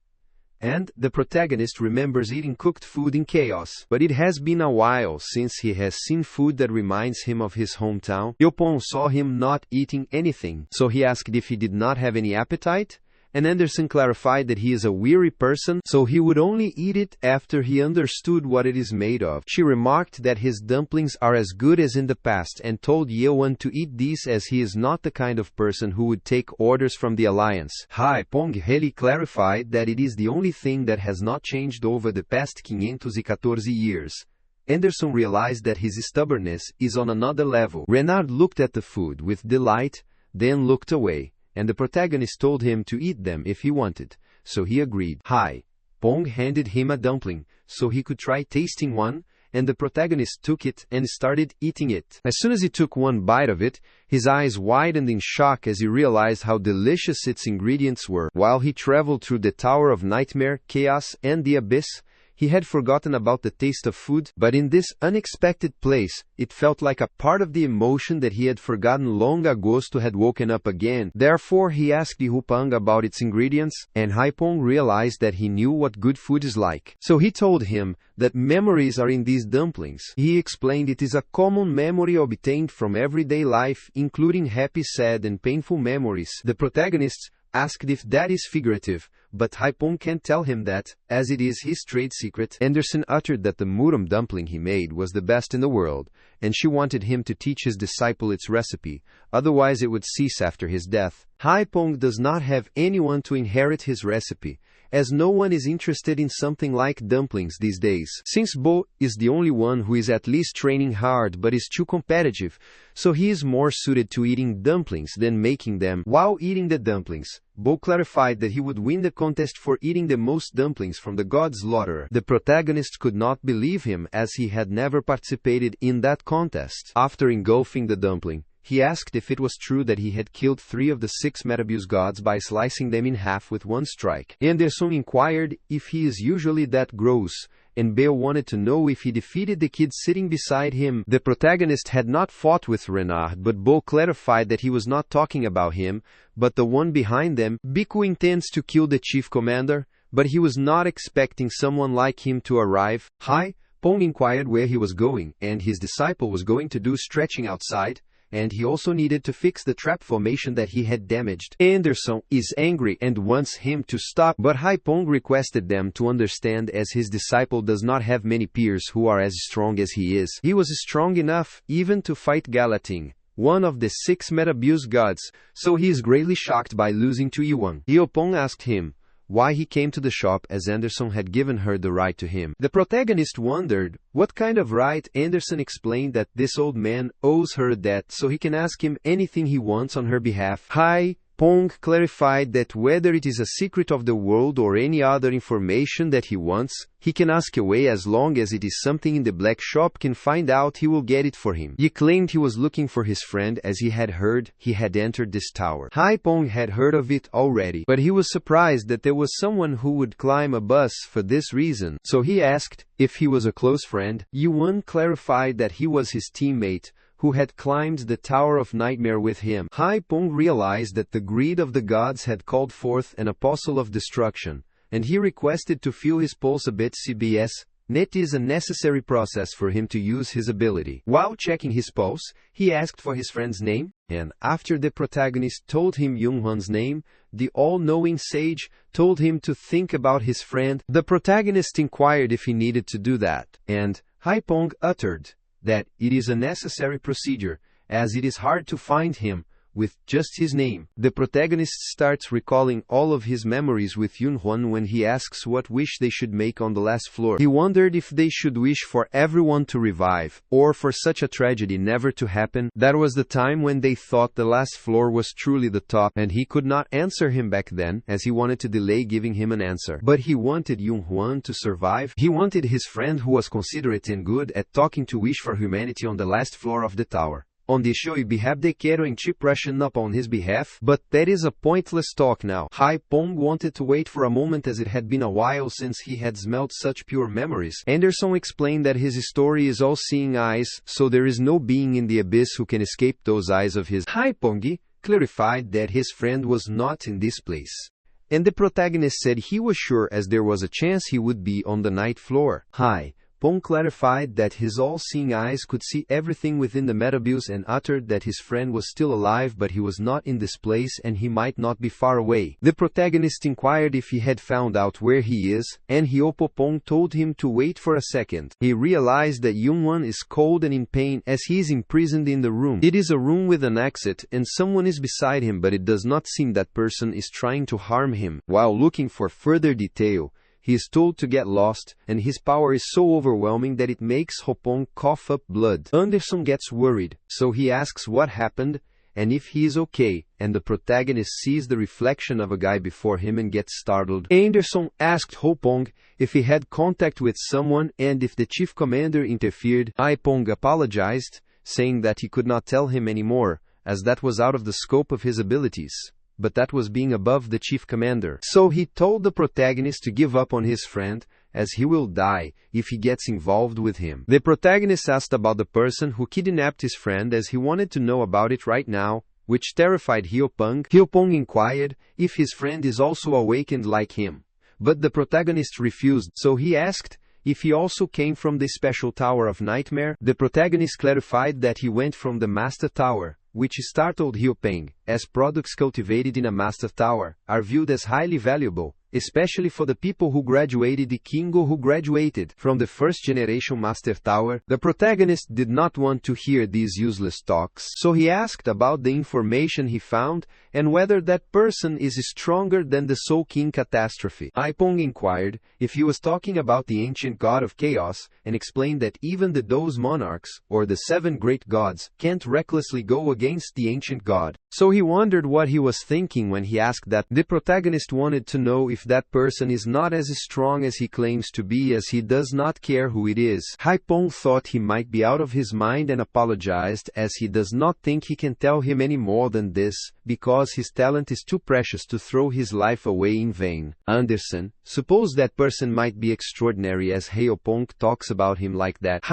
S1: And the protagonist remembers eating cooked food in chaos. But it has been a while since he has seen food that reminds him of his hometown. Haipong saw him not eating anything, so he asked if he did not have any appetite. And Anderson clarified that he is a weary person, so he would only eat it after he understood what it is made of. She remarked that his dumplings are as good as in the past and told Yuan to eat these as he is not the kind of person who would take orders from the alliance. Haipong really clarified that it is the only thing that has not changed over the past 514 years. Anderson realized that his stubbornness is on another level. Renard looked at the food with delight, then looked away, and the protagonist told him to eat them if he wanted, so he agreed. Haipong handed him a dumpling, so he could try tasting one, and the protagonist took it and started eating it. As soon as he took one bite of it, his eyes widened in shock as he realized how delicious its ingredients were. While he traveled through the Tower of Nightmare, Chaos, and the Abyss, he had forgotten about the taste of food, but in this unexpected place, it felt like a part of the emotion that he had forgotten long ago had woken up again. Therefore, he asked Haipong about its ingredients, and Haipong realized that he knew what good food is like. So he told him that memories are in these dumplings. He explained it is a common memory obtained from everyday life, including happy, sad, and painful memories. The protagonists asked if that is figurative, but Haipong can't tell him that, as it is his trade secret. Anderson uttered that the muram dumpling he made was the best in the world, and she wanted him to teach his disciple its recipe, otherwise it would cease after his death. Haipong does not have anyone to inherit his recipe, as no one is interested in something like dumplings these days. Since Bo is the only one who is at least training hard but is too competitive, so he is more suited to eating dumplings than making them. While eating the dumplings, Bo clarified that he would win the contest for eating the most dumplings from the god slaughterer. The protagonist could not believe him as he had never participated in that contest. After engulfing the dumpling, he asked if it was true that he had killed 3 of the 6 Metabuse gods by slicing them in half with one strike. Anderson inquired if he is usually that gross, and Bale wanted to know if he defeated the kid sitting beside him. The protagonist had not fought with Renard, but Bo clarified that he was not talking about him, but the one behind them. Biku intends to kill the chief commander, but he was not expecting someone like him to arrive. Haipong inquired where he was going, and his disciple was going to do stretching outside, and he also needed to fix the trap formation that he had damaged. Anderson is angry and wants him to stop, but Haipong requested them to understand as his disciple does not have many peers who are as strong as he is. He was strong enough even to fight Galatine, one of the 6 Metabuse gods, so he is greatly shocked by losing to Yuan. Haipong asked him why he came to the shop as Anderson had given her the right to him. The protagonist wondered what kind of right. Anderson explained that this old man owes her a debt so he can ask him anything he wants on her behalf. Haipong clarified that whether it is a secret of the world or any other information that he wants, he can ask away as long as it is something in the black shop can find out. He will get it for him. He claimed he was looking for his friend as he had heard he had entered this tower. Haipong had heard of it already, but he was surprised that there was someone who would climb a bus for this reason, so he asked if he was a close friend. Yuan clarified that he was his teammate, who had climbed the Tower of Nightmare with him. Haipong realized that the greed of the gods had called forth an apostle of destruction, and he requested to feel his pulse a bit. It is a necessary process for him to use his ability. While checking his pulse, he asked for his friend's name, and after the protagonist told him Yunghwan's name, the all-knowing sage told him to think about his friend. The protagonist inquired if he needed to do that, and Haipong uttered that it is a necessary procedure, as it is hard to find him with just his name. The protagonist starts recalling all of his memories with Yunhwan when he asks what wish they should make on the last floor. He wondered if they should wish for everyone to revive, or for such a tragedy never to happen. That was the time when they thought the last floor was truly the top, and he could not answer him back then, as he wanted to delay giving him an answer. But he wanted Yunhwan to survive. He wanted his friend who was considerate and good at talking to wish for humanity on the last floor of the tower. On the show, behave quero and cheap Russian up on his behalf, but that is a pointless talk now. Hai Pong wanted to wait for a moment, as it had been a while since he had smelled such pure memories. Anderson explained that his story is all-seeing eyes, so there is no being in the abyss who can escape those eyes of his. Hai Pong clarified that his friend was not in this place, and the protagonist said he was sure, as there was a chance he would be on the ninth floor. Hai Pong clarified that his all-seeing eyes could see everything within the metabuse, and uttered that his friend was still alive, but he was not in this place and he might not be far away. The protagonist inquired if he had found out where he is, and Hyopopong told him to wait for a second. He realized that Yunhwan is cold and in pain, as he is imprisoned in the room. It is a room with an exit, and someone is beside him, but it does not seem that person is trying to harm him. While looking for further detail, he is told to get lost, and his power is so overwhelming that it makes Hopong cough up blood. Anderson gets worried, so he asks what happened, and if he is okay, and the protagonist sees the reflection of a guy before him and gets startled. Anderson asked Hopong if he had contact with someone and if the chief commander interfered. Hopong apologized, saying that he could not tell him anymore, as that was out of the scope of his abilities. But that was being above the chief commander. So he told the protagonist to give up on his friend, as he will die if he gets involved with him. The protagonist asked about the person who kidnapped his friend, as he wanted to know about it right now, which terrified Hyopong. Hyopong inquired if his friend is also awakened like him, but the protagonist refused, so he asked if he also came from the special Tower of Nightmare. The protagonist clarified that he went from the Master Tower, which startled Hyopong, as products cultivated in a Master Tower are viewed as highly valuable, especially for the people who graduated the Kingo who graduated from the first generation Master Tower. The protagonist did not want to hear these useless talks, so he asked about the information he found, and whether that person is stronger than the Soul King Catastrophe. Ipong inquired if he was talking about the ancient god of chaos, and explained that even those monarchs, or the 7 great gods, can't recklessly go against the ancient god. So he wondered what he was thinking when he asked that. The protagonist wanted to know if that person is not as strong as he claims to be, as he does not care who it is. Haipong thought he might be out of his mind and apologized, as he does not think he can tell him any more than this, because his talent is too precious to throw his life away in vain. Anderson, suppose that person might be extraordinary, as Haopong talks about him like that.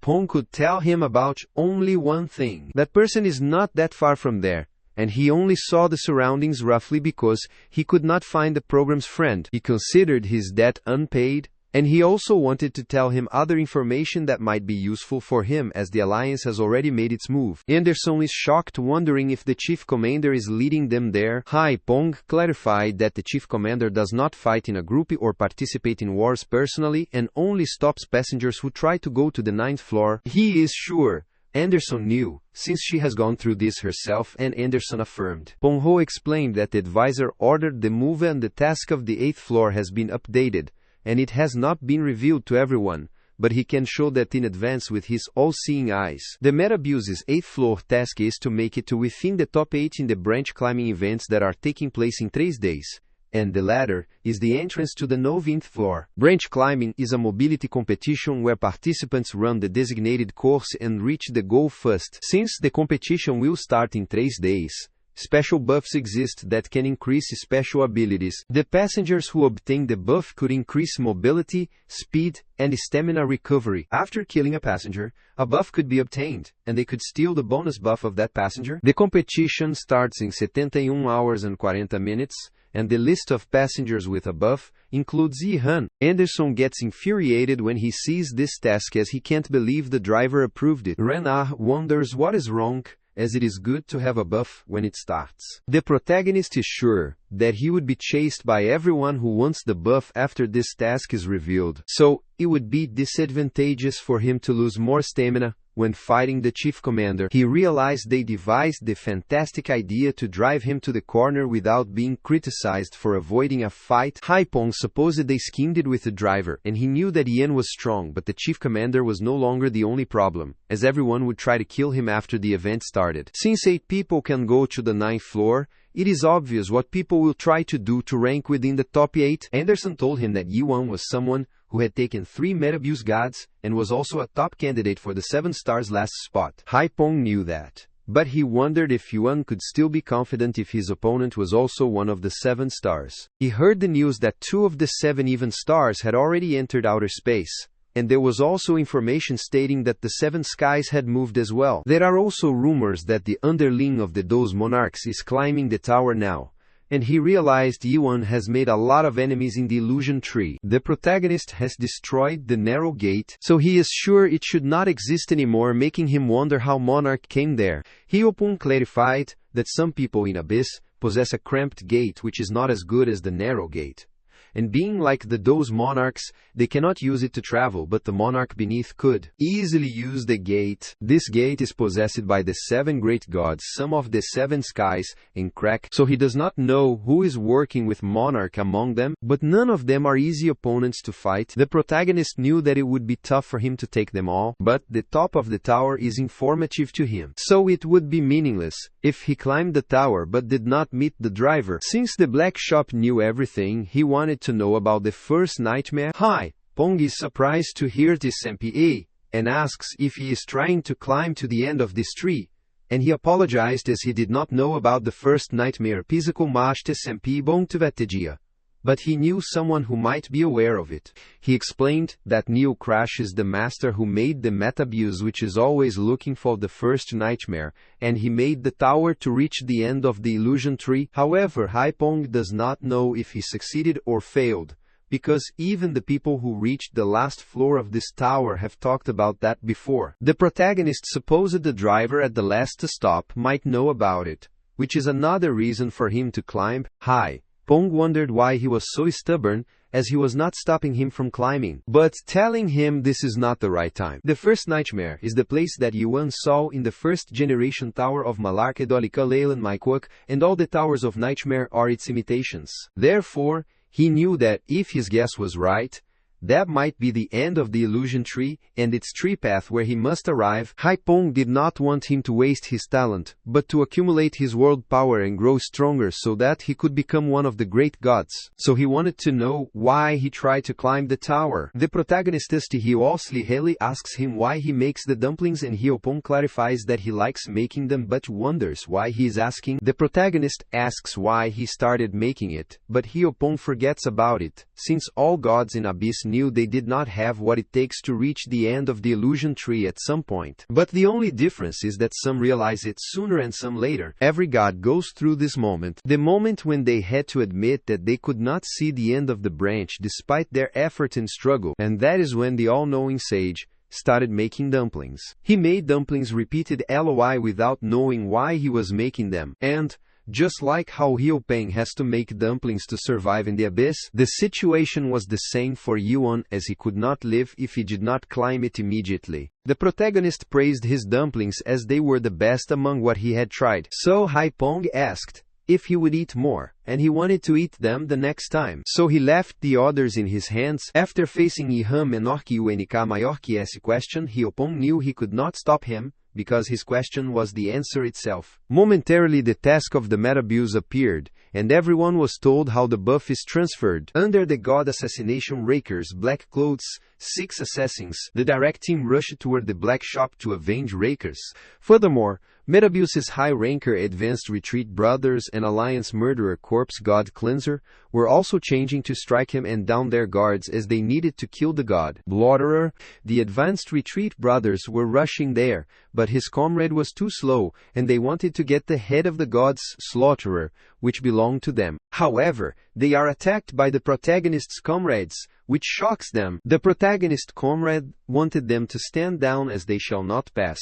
S1: Pong could tell him about only one thing. That person is not that far from there, and he only saw the surroundings roughly because he could not find the program's friend. He considered his debt unpaid, and he also wanted to tell him other information that might be useful for him, as the Alliance has already made its move. Anderson is shocked, wondering if the chief commander is leading them there. Pong clarified that the chief commander does not fight in a group or participate in wars personally, and only stops passengers who try to go to the 9th floor. He is sure Anderson knew, since she has gone through this herself, and Anderson affirmed. Pongho explained that the advisor ordered the move and the task of the 8th floor has been updated, and it has not been revealed to everyone, but he can show that in advance with his all-seeing eyes. The Metabuse's 8th floor task is to make it to within the top 8 in the branch climbing events that are taking place in 3 days, and the latter is the entrance to the 9th floor. Branch climbing is a mobility competition where participants run the designated course and reach the goal first. Since the competition will start in 3 days, special buffs exist that can increase special abilities. The passengers who obtain the buff could increase mobility, speed, and stamina recovery. After killing a passenger, a buff could be obtained, and they could steal the bonus buff of that passenger. The competition starts in 71 hours and 40 minutes, and the list of passengers with a buff includes Yihan. Anderson gets infuriated when he sees this task, as he can't believe the driver approved it. Ren-Ah wonders what is wrong, as it is good to have a buff when it starts. The protagonist is sure that he would be chased by everyone who wants the buff after this task is revealed. So, it would be disadvantageous for him to lose more stamina when fighting the chief commander. He realized they devised the fantastic idea to drive him to the corner without being criticized for avoiding a fight. Haipong supposed they schemed it with the driver, and he knew that Ian was strong, but the chief commander was no longer the only problem, as everyone would try to kill him after the event started. Since 8 people can go to the 9th floor, it is obvious what people will try to do to rank within the top 8. Anderson told him that Yuan was someone who had taken 3 Metabuse gods, and was also a top candidate for the 7 stars last spot. Haipong knew that, but he wondered if Yuan could still be confident if his opponent was also one of the 7 stars. He heard the news that 2 of the 7 even stars had already entered outer space, and there was also information stating that the 7 skies had moved as well. There are also rumors that the underling of the Those Monarchs is climbing the tower now, and he realized Yuan has made a lot of enemies in the illusion tree. The protagonist has destroyed the narrow gate, so he is sure it should not exist anymore, making him wonder how Monarch came there. Hyopun clarified that some people in Abyss possess a cramped gate which is not as good as the narrow gate. And being like those monarchs, they cannot use it to travel, but the monarch beneath could easily use the gate. This gate is possessed by the 7 great gods, some of the 7 skies, and crack, so he does not know who is working with monarch among them, but none of them are easy opponents to fight. The protagonist knew that it would be tough for him to take them all, but the top of the tower is informative to him, so it would be meaningless if he climbed the tower but did not meet the driver. Since the black shop knew everything, he wanted to know about the first nightmare. Haipong is surprised to hear this MPA, and asks if he is trying to climb to the end of this tree, and he apologized as he did not know about the first nightmare. Physical Mashtes MP Bongtvetegia, but he knew someone who might be aware of it. He explained that Neo Crash is the master who made the Metabuse, which is always looking for the first nightmare, and he made the tower to reach the end of the illusion tree. However, Haipong does not know if he succeeded or failed, because even the people who reached the last floor of this tower have talked about that before. The protagonist supposed the driver at the last stop might know about it, which is another reason for him to climb. Haipong wondered why he was so stubborn, as he was not stopping him from climbing, but telling him this is not the right time. The first nightmare is the place that Yuan saw in the first generation tower of Malarkedolika Leyland Maikwak, and all the towers of nightmare are its imitations. Therefore, he knew that if his guess was right, that might be the end of the illusion tree and its tree path where he must arrive. Haipong did not want him to waste his talent, but to accumulate his world power and grow stronger so that he could become one of the great gods. So he wanted to know why he tried to climb the tower. The protagonist Hiosli Haley asks him why he makes the dumplings, and Hyopong clarifies that he likes making them but wonders why he is asking. The protagonist asks why he started making it, but Hyopong forgets about it, since all gods in Abyss knew they did not have what it takes to reach the end of the illusion tree at some point. But the only difference is that some realize it sooner and some later. Every god goes through this moment, the moment when they had to admit that they could not see the end of the branch despite their effort and struggle, and that is when the all-knowing sage started making dumplings. He made dumplings repeated LOI without knowing why he was making them, and just like how Hyopeng has to make dumplings to survive in the abyss, the situation was the same for Yuan, as he could not live if he did not climb it immediately. The protagonist praised his dumplings as they were the best among what he had tried. So Haipong asked if he would eat more, and he wanted to eat them the next time. So he left the others in his hands. After facing Ihan menor que UNK maior que esse question, Hyopong knew he could not stop him, because his question was the answer itself. Momentarily the task of the Metabuse appeared, and everyone was told how the buff is transferred. Under the god assassination Raker's black clothes, 6 assassins, the direct team rushed toward the black shop to avenge Rakers. Furthermore, Metabuse's high ranker Advanced Retreat Brothers and Alliance Murderer Corpse God Cleanser were also changing to strike him and down their guards as they needed to kill the god Blotterer. The Advanced Retreat Brothers were rushing there, but his comrade was too slow, and they wanted to get the head of the god's Slaughterer, which belonged to them. However, they are attacked by the protagonist's comrades, which shocks them. The protagonist comrade wanted them to stand down as they shall not pass,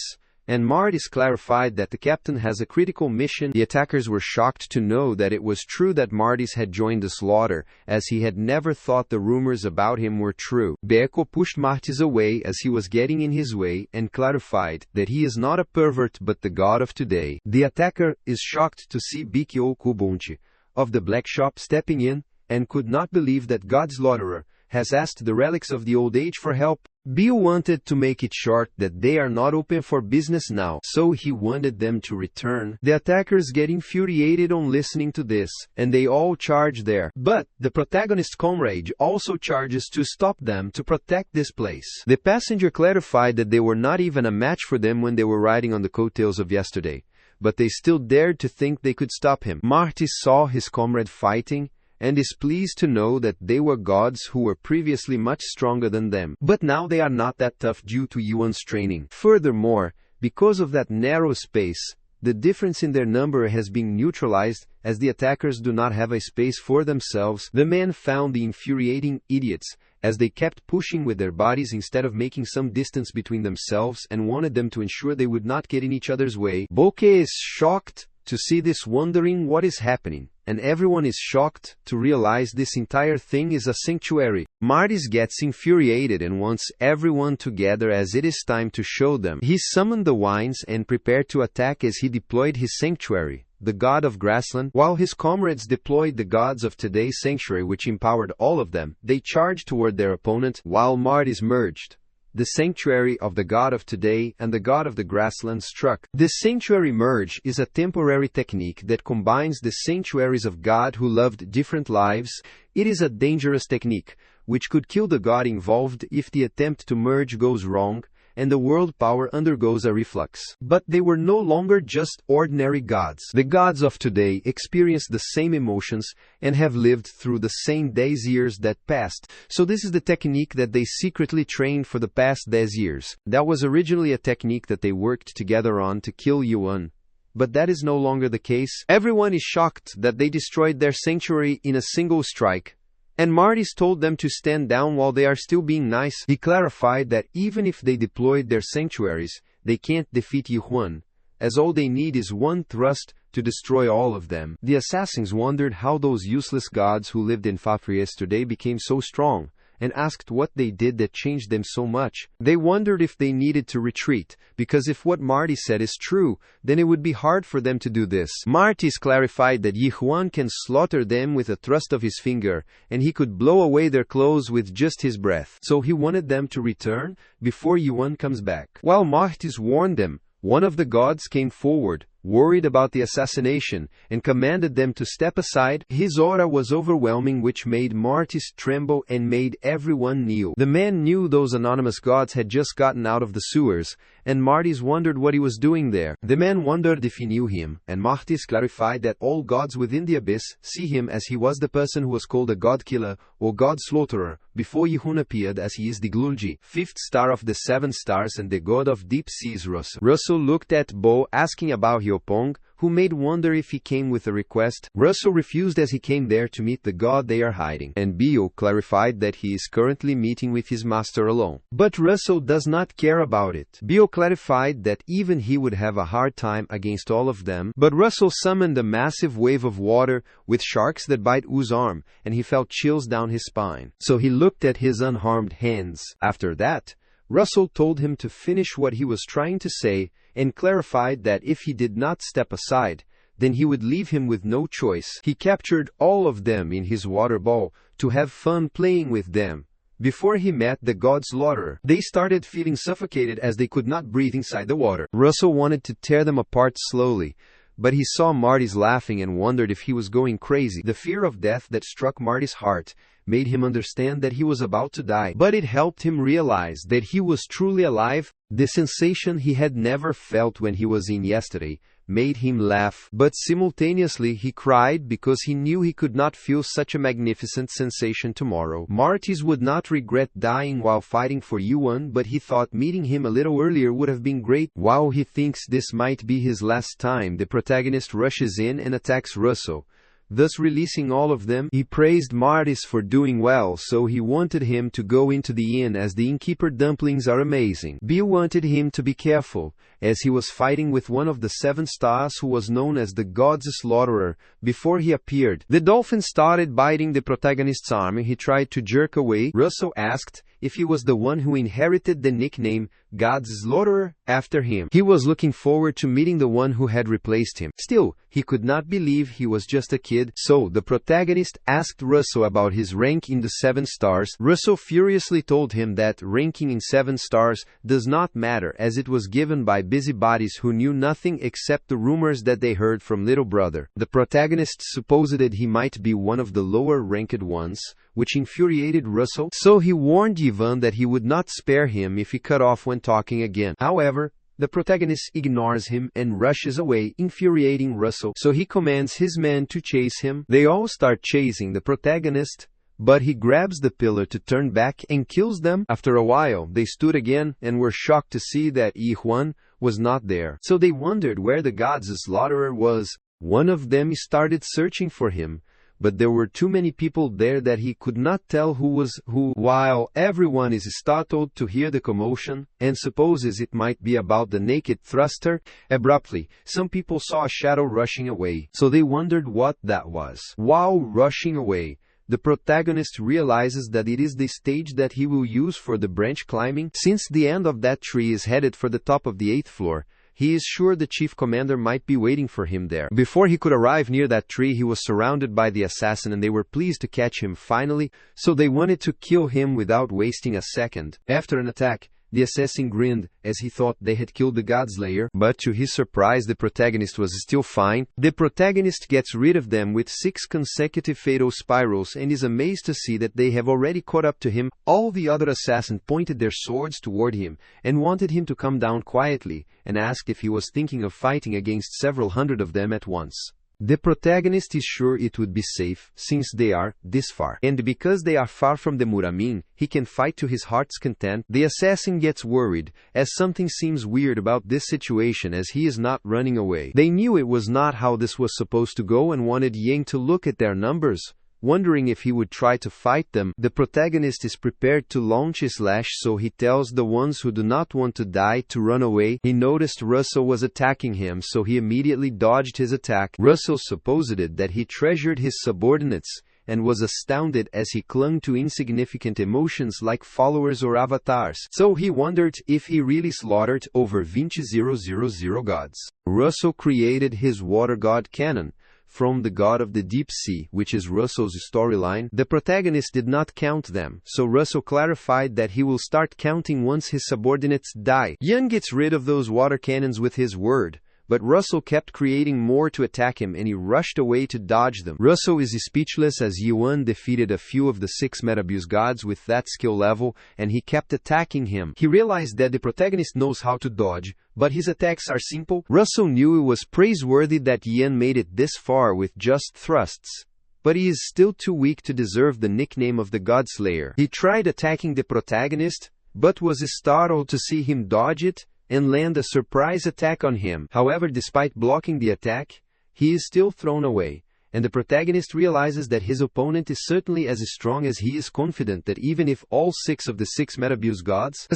S1: and Marty's clarified that the captain has a critical mission. The attackers were shocked to know that it was true that Marty's had joined the slaughter, as he had never thought the rumors about him were true. Beko pushed Marty's away as he was getting in his way, and clarified that he is not a pervert but the god of today. The attacker is shocked to see Bikyo Kubunchi of the black shop stepping in, and could not believe that God Slaughterer has asked the relics of the old age for help. Bill wanted to make it short that they are not open for business now, so he wanted them to return. The attackers get infuriated on listening to this, and they all charge there. But the protagonist's comrade also charges to stop them to protect this place. The passenger clarified that they were not even a match for them when they were riding on the coattails of yesterday, but they still dared to think they could stop him. Marty saw his comrade fighting, and is pleased to know that they were gods who were previously much stronger than them. But now they are not that tough due to Yuan's training. Furthermore, because of that narrow space, the difference in their number has been neutralized, as the attackers do not have a space for themselves. The men found the infuriating idiots, as they kept pushing with their bodies instead of making some distance between themselves, and wanted them to ensure they would not get in each other's way. Boke is shocked to see this, wondering what is happening, and everyone is shocked to realize this entire thing is a sanctuary. Marty's gets infuriated and wants everyone to gather as it is time to show them. He summoned the winds and prepared to attack as he deployed his sanctuary, the god of grassland, while his comrades deployed the gods of today's sanctuary, which empowered all of them. They charged toward their opponent, while Marty's merged the sanctuary of the god of today and the god of the grassland struck. This sanctuary merge is a temporary technique that combines the sanctuaries of God who loved different lives. It is a dangerous technique, which could kill the god involved if the attempt to merge goes wrong, and the world power undergoes a reflux. But they were no longer just ordinary gods. The gods of today experienced the same emotions and have lived through the same days years that passed. So this is the technique that they secretly trained for the past days years. That was originally a technique that they worked together on to kill Yuan. But that is no longer the case. Everyone is shocked that they destroyed their sanctuary in a single strike, and Marty's told them to stand down while they are still being nice. He clarified that even if they deployed their sanctuaries, they can't defeat Yuan, as all they need is one thrust to destroy all of them. The assassins wondered how those useless gods who lived in Fafri yesterday became so strong, and asked what they did that changed them so much. They wondered if they needed to retreat, because if what Marty said is true, then it would be hard for them to do this. Marty's clarified that Yuan can slaughter them with a thrust of his finger, and he could blow away their clothes with just his breath. So he wanted them to return before Yuan comes back. While Marty's warned them, one of the gods came forward, worried about the assassination, and commanded them to step aside. His aura was overwhelming, which made Marty's tremble and made everyone kneel. The man knew those anonymous gods had just gotten out of the sewers, and Marty's wondered what he was doing there. The man wondered if he knew him, and Marty's clarified that all gods within the abyss see him as he was the person who was called a god killer or god slaughterer before Yuan appeared, as he is the Glulji, fifth star of the 7 stars and the god of deep seas. Russell looked at Bo, asking about Hyopong, who made wonder if he came with a request. Russell refused, as he came there to meet the god they are hiding, and Bio clarified that he is currently meeting with his master alone. But Russell does not care about it. Bio clarified that even he would have a hard time against all of them, but Russell summoned a massive wave of water with sharks that bite U's arm, and he felt chills down his spine. So he looked at his unharmed hands. After that, Russell told him to finish what he was trying to say, and clarified that if he did not step aside, then he would leave him with no choice. He captured all of them in his water ball to have fun playing with them. Before he met the god slaughterer, they started feeling suffocated as they could not breathe inside the water. Russell wanted to tear them apart slowly, but he saw Marty's laughing and wondered if he was going crazy. The fear of death that struck Marty's heart made him understand that he was about to die, but it helped him realize that he was truly alive. The sensation he had never felt when he was in yesterday made him laugh, but simultaneously he cried because he knew he could not feel such a magnificent sensation tomorrow. Marty's would not regret dying while fighting for Yuan, but he thought meeting him a little earlier would have been great. While he thinks this might be his last time, the protagonist rushes in and attacks Russell, thus releasing all of them. He praised Martis for doing well, so he wanted him to go into the inn as the innkeeper dumplings are amazing. Bill wanted him to be careful, as he was fighting with one of the 7 stars who was known as the God's Slaughterer before he appeared. The dolphin started biting the protagonist's arm and he tried to jerk away. Russell asked if he was the one who inherited the nickname God's Slaughterer after him. He was looking forward to meeting the one who had replaced him. Still, he could not believe he was just a kid, so the protagonist asked Russell about his rank in the 7 stars. Russell furiously told him that ranking in 7 stars does not matter, as it was given by busybodies who knew nothing except the rumors that they heard from little brother. The protagonist supposed that he might be one of the lower-ranked ones, which infuriated Russell, so he warned Ivan that he would not spare him if he cut off when talking again. However, the protagonist ignores him and rushes away, infuriating Russell, so he commands his men to chase him. They all start chasing the protagonist, but he grabs the pillar to turn back and kills them. After a while, they stood again and were shocked to see that Ivan was not there, so they wondered where the God's Slaughterer was. One of them started searching for him, but there were too many people there that he could not tell who was who. While everyone is startled to hear the commotion and supposes it might be about the naked thruster, abruptly, some people saw a shadow rushing away, so they wondered what that was. While rushing away, the protagonist realizes that it is the stage that he will use for the branch climbing. Since the end of that tree is headed for the top of the 8th floor, he is sure the chief commander might be waiting for him there. Before he could arrive near that tree, he was surrounded by the assassin and they were pleased to catch him finally, so they wanted to kill him without wasting a second. After an attack, the assassin grinned, as he thought they had killed the Godslayer, but to his surprise the protagonist was still fine. The protagonist gets rid of them with 6 consecutive fatal spirals and is amazed to see that they have already caught up to him. All the other assassins pointed their swords toward him and wanted him to come down quietly, and asked if he was thinking of fighting against several hundred of them at once. The protagonist is sure it would be safe, since they are this far. And because they are far from the Muramin, he can fight to his heart's content. The assassin gets worried, as something seems weird about this situation as he is not running away. They knew it was not how this was supposed to go and wanted Yang to look at their numbers, wondering if he would try to fight them. The protagonist is prepared to launch his lash, so he tells the ones who do not want to die to run away. He noticed Russell was attacking him, so he immediately dodged his attack. Russell supposed that he treasured his subordinates, and was astounded as he clung to insignificant emotions like followers or avatars. So he wondered if he really slaughtered over 20,000 gods. Russell created his water god canon from the god of the deep sea, which is Russell's storyline. The protagonist did not count them, so Russell clarified that he will start counting once his subordinates die. Yan gets rid of those water cannons with his word, but Russell kept creating more to attack him and he rushed away to dodge them. Russell is speechless as Yuan defeated a few of the 6 Metabuse gods with that skill level, and he kept attacking him. He realized that the protagonist knows how to dodge, but his attacks are simple. Russell knew it was praiseworthy that Yan made it this far with just thrusts, but he is still too weak to deserve the nickname of the Godslayer. He tried attacking the protagonist, but was startled to see him dodge it and land a surprise attack on him. However, despite blocking the attack, he is still thrown away, and the protagonist realizes that his opponent is certainly as strong as he is confident that even if all 6 of the 6 Metabuse gods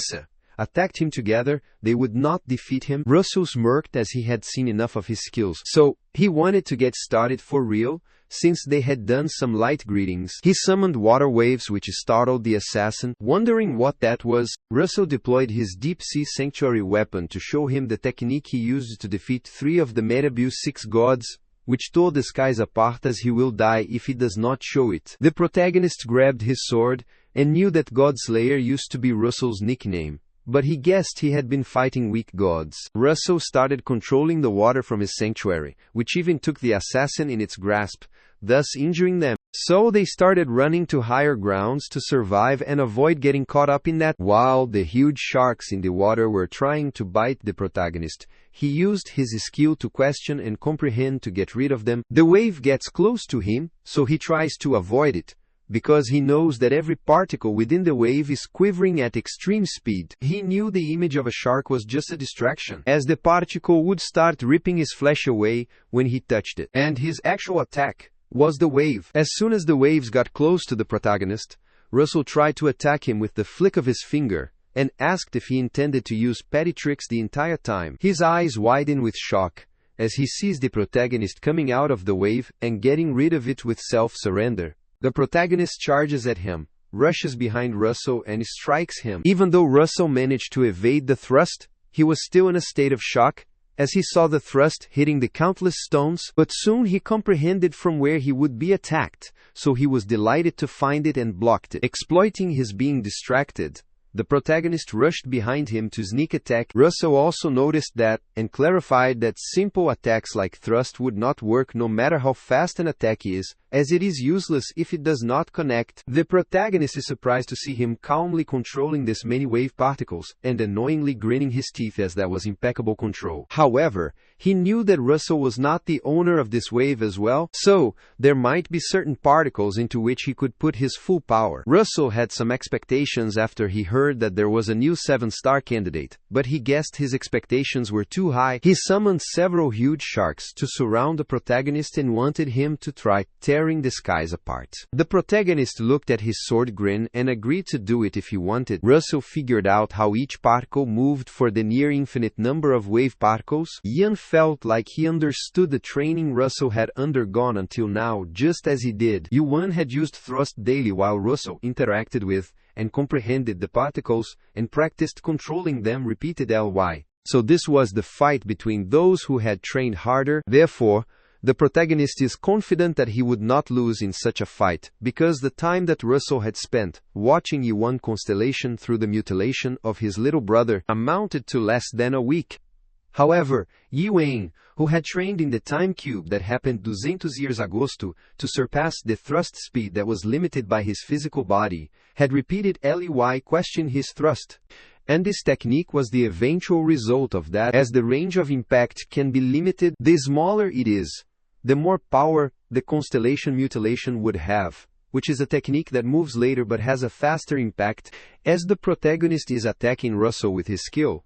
S1: attacked him together, they would not defeat him. Russell smirked as he had seen enough of his skills, so he wanted to get started for real. Since they had done some light greetings, he summoned water waves which startled the assassin. Wondering what that was, Russell deployed his deep-sea sanctuary weapon to show him the technique he used to defeat 3 of the Metabuse 6 gods, which tore the skies apart, as he will die if he does not show it. The protagonist grabbed his sword and knew that Godslayer used to be Russell's nickname, but he guessed he had been fighting weak gods. Russell started controlling the water from his sanctuary, which even took the assassin in its grasp, thus injuring them. So they started running to higher grounds to survive and avoid getting caught up in that. While the huge sharks in the water were trying to bite the protagonist, he used his skill to question and comprehend to get rid of them. The wave gets close to him, so he tries to avoid it, because he knows that every particle within the wave is quivering at extreme speed. He knew the image of a shark was just a distraction, as the particle would start ripping his flesh away when he touched it, and his actual attack was the wave. As soon as the waves got close to the protagonist, Russell tried to attack him with the flick of his finger, and asked if he intended to use petty tricks the entire time. His eyes widen with shock as he sees the protagonist coming out of the wave and getting rid of it with self-surrender. The protagonist charges at him, rushes behind Russell and strikes him. Even though Russell managed to evade the thrust, he was still in a state of shock as he saw the thrust hitting the countless stones, but soon he comprehended from where he would be attacked, so he was delighted to find it and blocked it. Exploiting his being distracted, the protagonist rushed behind him to sneak attack. Russell also noticed that, and clarified that simple attacks like thrust would not work no matter how fast an attack is, as it is useless if it does not connect. The protagonist is surprised to see him calmly controlling this many wave particles, and annoyingly gritting his teeth as that was impeccable control. However, he knew that Russell was not the owner of this wave as well, so there might be certain particles into which he could put his full power. Russell had some expectations after he heard that there was a new 7-star candidate, but he guessed his expectations were too high. He summoned several huge sharks to surround the protagonist and wanted him to try tearing the skies apart. The protagonist looked at his sword grin and agreed to do it if he wanted. Russell figured out how each particle moved for the near infinite number of wave particles. Ian felt like he understood the training Russell had undergone until now, just as he did. Yuan had used thrust daily while Russell interacted with and comprehended the particles and practiced controlling them repeatedly. So this was the fight between those who had trained harder. Therefore, the protagonist is confident that he would not lose in such a fight, because the time that Russell had spent watching Yuan constellation through the mutilation of his little brother amounted to less than a week. However, Yuan, who had trained in the time cube that happened 200 years ago to surpass the thrust speed that was limited by his physical body, had repeatedly questioned his thrust. And this technique was the eventual result of that, as the range of impact can be limited. The smaller it is, the more power the constellation mutilation would have, which is a technique that moves later but has a faster impact. As the protagonist is attacking Russell with his skill,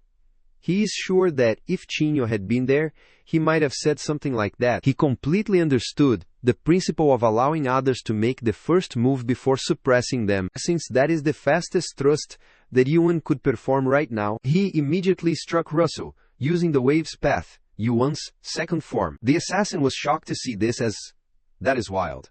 S1: he is sure that if Chinho had been there, he might have said something like that. He completely understood the principle of allowing others to make the first move before suppressing them, since that is the fastest thrust that Yuan could perform right now. He immediately struck Russell, using the wave's path, Yuan's second form. The assassin was shocked to see this, as that is wild,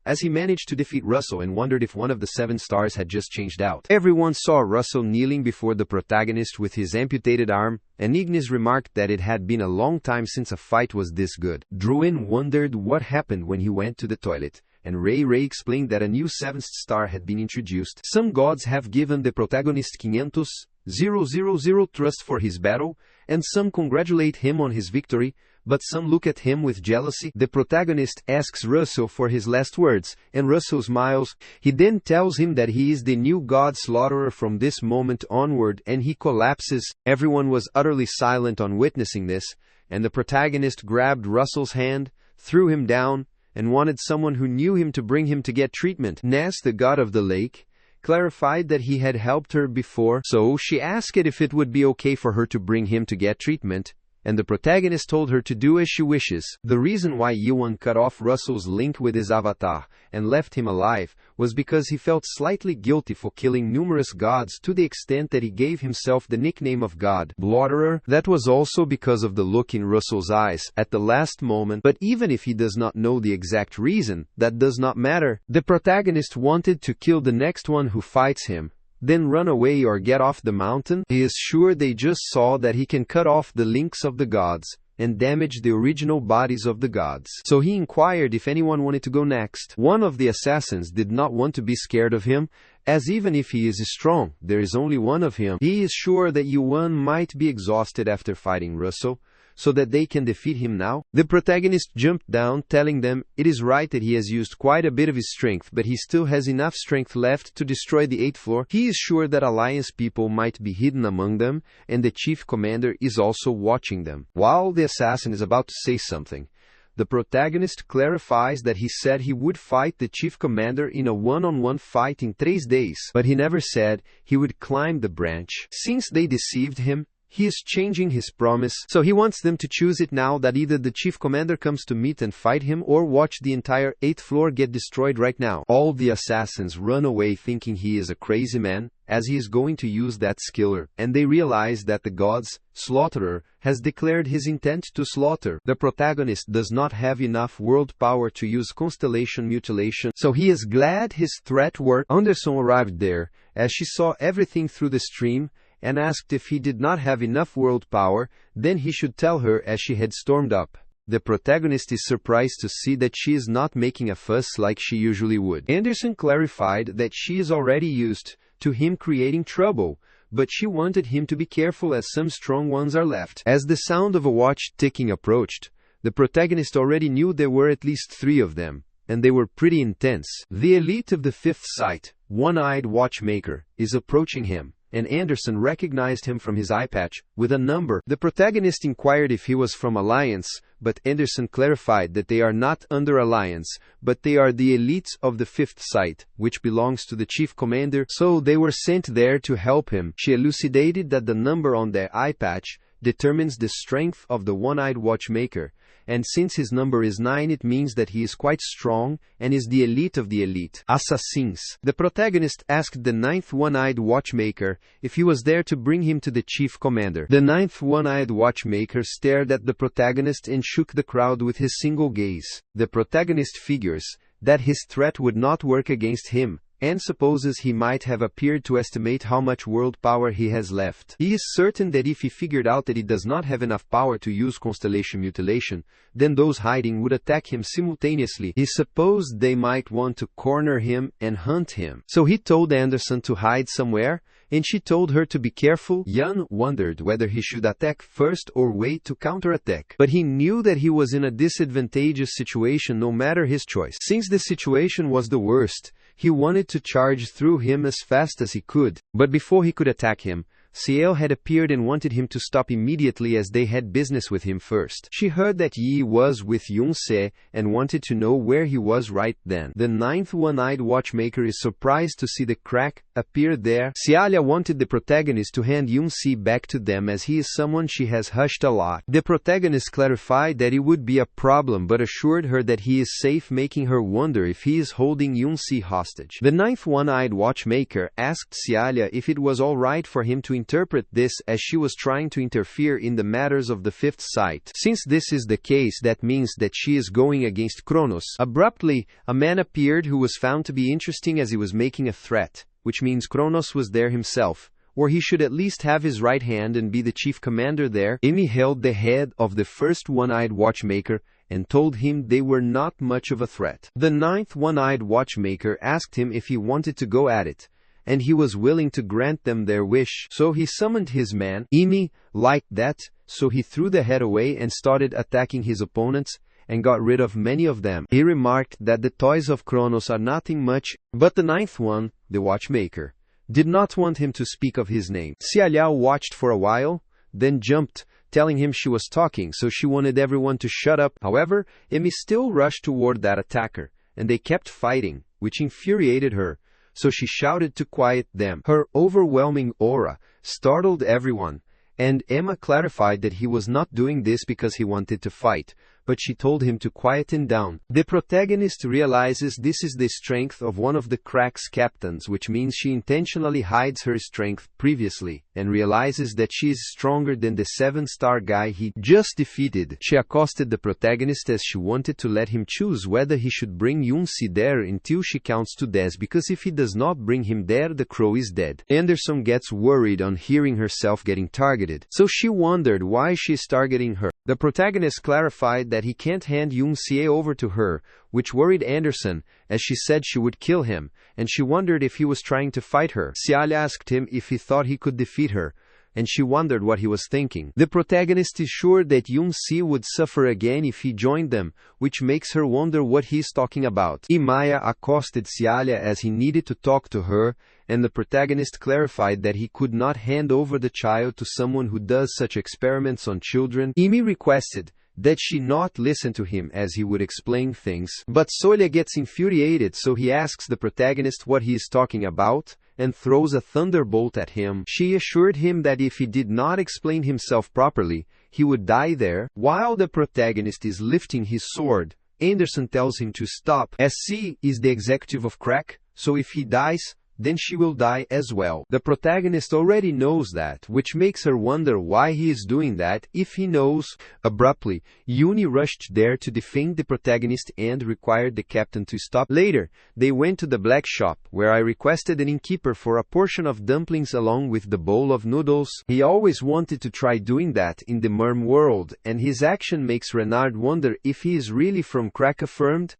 S1: as he managed to defeat Russell and wondered if one of the 7 stars had just changed out. Everyone saw Russell kneeling before the protagonist with his amputated arm, and Ignis remarked that it had been a long time since a fight was this good. Druin wondered what happened when he went to the toilet, and Ray explained that a new 7th star had been introduced. Some gods have given the protagonist 500,000 trust for his battle, and some congratulate him on his victory, but some look at him with jealousy. The protagonist asks Russell for his last words, and Russell smiles. He then tells him that he is the new god slaughterer from this moment onward, and he collapses. Everyone was utterly silent on witnessing this, and the protagonist grabbed Russell's hand, threw him down, and wanted someone who knew him to bring him to get treatment. Ness, the god of the lake, clarified that he had helped her before, so she asked if it would be okay for her to bring him to get treatment, and the protagonist told her to do as she wishes. The reason why Yuan cut off Russell's link with his avatar and left him alive was because he felt slightly guilty for killing numerous gods, to the extent that he gave himself the nickname of God Slaughterer. That was also because of the look in Russell's eyes at the last moment, but even if he does not know the exact reason, that does not matter. The protagonist wanted to kill the next one who fights him, then run away or get off the mountain. He is sure they just saw that he can cut off the links of the gods and damage the original bodies of the gods. So he inquired if anyone wanted to go next. One of the assassins did not want to be scared of him, as even if he is strong, there is only one of him. He is sure that Yuan might be exhausted after fighting Russell, so that they can defeat him now. The protagonist jumped down, telling them it is right that he has used quite a bit of his strength, but he still has enough strength left to destroy the 8th floor. He is sure that Alliance people might be hidden among them, and the chief commander is also watching them. While the assassin is about to say something, the protagonist clarifies that he said he would fight the chief commander in a one-on-one fight in 3 days, but he never said he would climb the branch. Since they deceived him, He is changing his promise, so he wants them to choose it now that either the chief commander comes to meet and fight him or watch the entire 8th floor get destroyed right now. All the assassins run away thinking he is a crazy man, as he is going to use that skiller, and they realize that the god's slaughterer has declared his intent to slaughter. The protagonist does not have enough world power to use constellation mutilation, so he is glad his threat worked. Anderson arrived there, as she saw everything through the stream, and asked if he did not have enough world power, then he should tell her as she had stormed up. The protagonist is surprised to see that she is not making a fuss like she usually would. Anderson clarified that she is already used to him creating trouble, but she wanted him to be careful as some strong ones are left. As the sound of a watch ticking approached, the protagonist already knew there were at least 3 of them, and they were pretty intense. The elite of the 5th sight, one-eyed watchmaker, is approaching him, and Anderson recognized him from his eye patch, with a number. The protagonist inquired if he was from Alliance, but Anderson clarified that they are not under Alliance, but they are the elites of the 5th sight, which belongs to the chief commander, so they were sent there to help him. She elucidated that the number on their eye patch determines the strength of the one-eyed watchmaker, and since his number is 9 it means that he is quite strong and is the elite of the elite. Assassins. The protagonist asked the 9th one-eyed watchmaker if he was there to bring him to the chief commander. The 9th one-eyed watchmaker stared at the protagonist and shook the crowd with his single gaze. The protagonist figures that his threat would not work against him, and supposes he might have appeared to estimate how much world power he has left. He is certain that if he figured out that he does not have enough power to use constellation mutilation, then those hiding would attack him simultaneously. He supposed they might want to corner him and hunt him. So he told Anderson to hide somewhere, and she told her to be careful. Jan wondered whether he should attack first or wait to counterattack. But he knew that he was in a disadvantageous situation no matter his choice. Since the situation was the worst, he wanted to charge through him as fast as he could. But before he could attack him, Ciel had appeared and wanted him to stop immediately as they had business with him first. She heard that Yi was with Yun-se and wanted to know where he was right then. The 9th one-eyed watchmaker is surprised to see the crack appear there. Cialia wanted the protagonist to hand Yun-se back to them as he is someone she has hushed a lot. The protagonist clarified that it would be a problem but assured her that he is safe, making her wonder if he is holding Yun-se hostage. The 9th one-eyed watchmaker asked Cialia if it was alright for him to interpret this as she was trying to interfere in the matters of the 5th sight. Since this is the case, that means that she is going against Kronos. Abruptly, a man appeared who was found to be interesting as he was making a threat, which means Kronos was there himself, or he should at least have his right hand and be the chief commander there. Amy held the head of the first one-eyed watchmaker and told him they were not much of a threat. The 9th one-eyed watchmaker asked him if he wanted to go at it, and he was willing to grant them their wish. So he summoned his man. Imi liked that, so he threw the head away and started attacking his opponents, and got rid of many of them. He remarked that the toys of Kronos are nothing much, but the 9th one, the watchmaker, did not want him to speak of his name. Xiaoliao watched for a while, then jumped, telling him she was talking, so she wanted everyone to shut up. However, Emi still rushed toward that attacker, and they kept fighting, which infuriated her, so she shouted to quiet them. Her overwhelming aura startled everyone, and Emma clarified that he was not doing this because he wanted to fight, but she told him to quieten down. The protagonist realizes this is the strength of one of the Crack's captains, which means she intentionally hides her strength previously, and realizes that she is stronger than the 7-star guy he just defeated. She accosted the protagonist as she wanted to let him choose whether he should bring Yun-se there until she counts to 10, because if he does not bring him there, the crow is dead. Anderson gets worried on hearing herself getting targeted, so she wondered why she is targeting her. The protagonist clarified that he can't hand Yun-se over to her, which worried Anderson, as she said she would kill him, and she wondered if he was trying to fight her. Xiaolia asked him if he thought he could defeat her, and she wondered what he was thinking. The protagonist is sure that Yun-se would suffer again if he joined them, which makes her wonder what he's talking about. Imaya accosted Xiaolia as he needed to talk to her, and the protagonist clarified that he could not hand over the child to someone who does such experiments on children. Imi requested that she not listen to him as he would explain things. But Solha gets infuriated, so he asks the protagonist what he is talking about, and throws a thunderbolt at him. She assured him that if he did not explain himself properly, he would die there. While the protagonist is lifting his sword, Anderson tells him to stop, as she is the executive of crack, so if he dies, then she will die as well. The protagonist already knows that, which makes her wonder why he is doing that if he knows. Abruptly, Uni rushed there to defend the protagonist and required the captain to stop. Later, they went to the black shop, where I requested an innkeeper for a portion of dumplings along with the bowl of noodles. He always wanted to try doing that in the merm world, and his action makes Renard wonder if he is really from crack affirmed.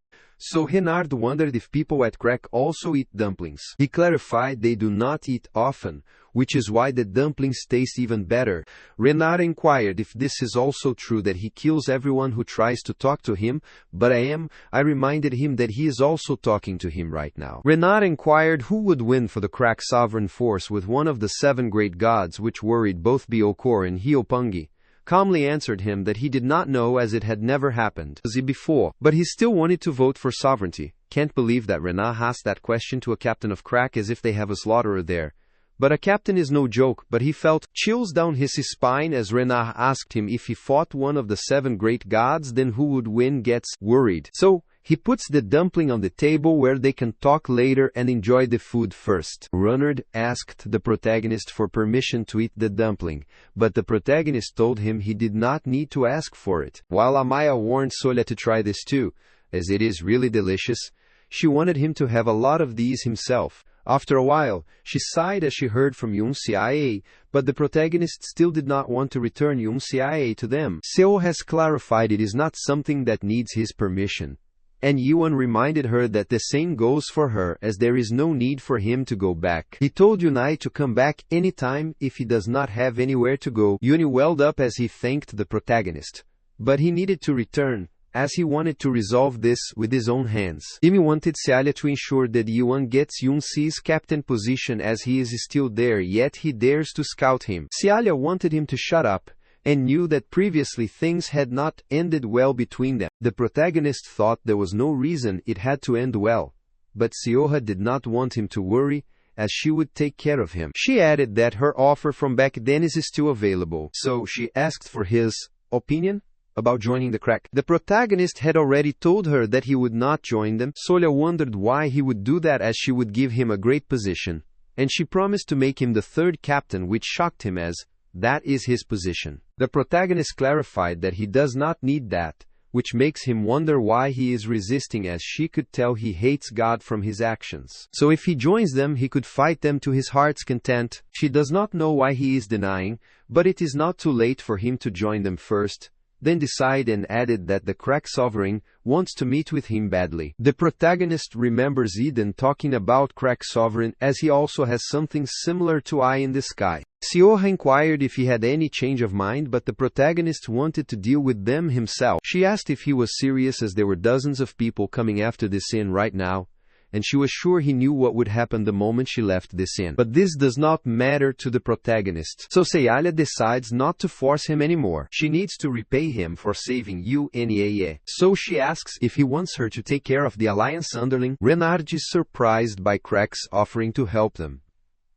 S1: So Renard wondered if people at crack also eat dumplings. He clarified they do not eat often, which is why the dumplings taste even better. Renard inquired if this is also true, that he kills everyone who tries to talk to him, but I reminded him that he is also talking to him right now. Renard inquired who would win for the crack sovereign force with one of the 7 great gods, which worried both Biokor and Hiopungi. Calmly answered him that he did not know, as it had never happened before, but he still wanted to vote for sovereignty. Can't believe that Renard asked that question to a captain of crack, as if they have a slaughterer there. But a captain is no joke, but he felt chills down his spine as Renard asked him if he fought one of the 7 great gods, then who would win. Gets worried. So he puts the dumpling on the table where they can talk later and enjoy the food first. Renard asked the protagonist for permission to eat the dumpling, but the protagonist told him he did not need to ask for it. While Amaya warned Solha to try this too, as it is really delicious, she wanted him to have a lot of these himself. After a while, she sighed as she heard from Yunxiae, but the protagonist still did not want to return Yunxiae to them. Seo has clarified it is not something that needs his permission, and Yuan reminded her that the same goes for her, as there is no need for him to go back. He told Yunai to come back anytime if he does not have anywhere to go. Yuni welled up as he thanked the protagonist, but he needed to return, as he wanted to resolve this with his own hands. Imi wanted Cialia to ensure that Yuan gets Yunxi's captain position, as he is still there, yet he dares to scout him. Cialia wanted him to shut up, and knew that previously things had not ended well between them. The protagonist thought there was no reason it had to end well, but Sioha did not want him to worry, as she would take care of him. She added that her offer from back then is still available, so she asked for his opinion about joining the crack. The protagonist had already told her that he would not join them. Solha wondered why he would do that, as she would give him a great position, and she promised to make him the 3rd captain, which shocked him, as that is his position. The protagonist clarified that he does not need that, which makes him wonder why he is resisting, as she could tell he hates God from his actions. So if he joins them, he could fight them to his heart's content. She does not know why he is denying, but it is not too late for him to join them first, then decide, and added that the crack sovereign wants to meet with him badly. The protagonist remembers Eden talking about crack sovereign, as he also has something similar to Eye in the Sky. Sioha inquired if he had any change of mind, but the protagonist wanted to deal with them himself. She asked if he was serious, as there were dozens of people coming after this inn right now, and she was sure he knew what would happen the moment she left this inn. But this does not matter to the protagonist, so Cialia decides not to force him anymore. She needs to repay him for saving Unaa. So she asks if he wants her to take care of the Alliance underling. Renard is surprised by Crack's offering to help them,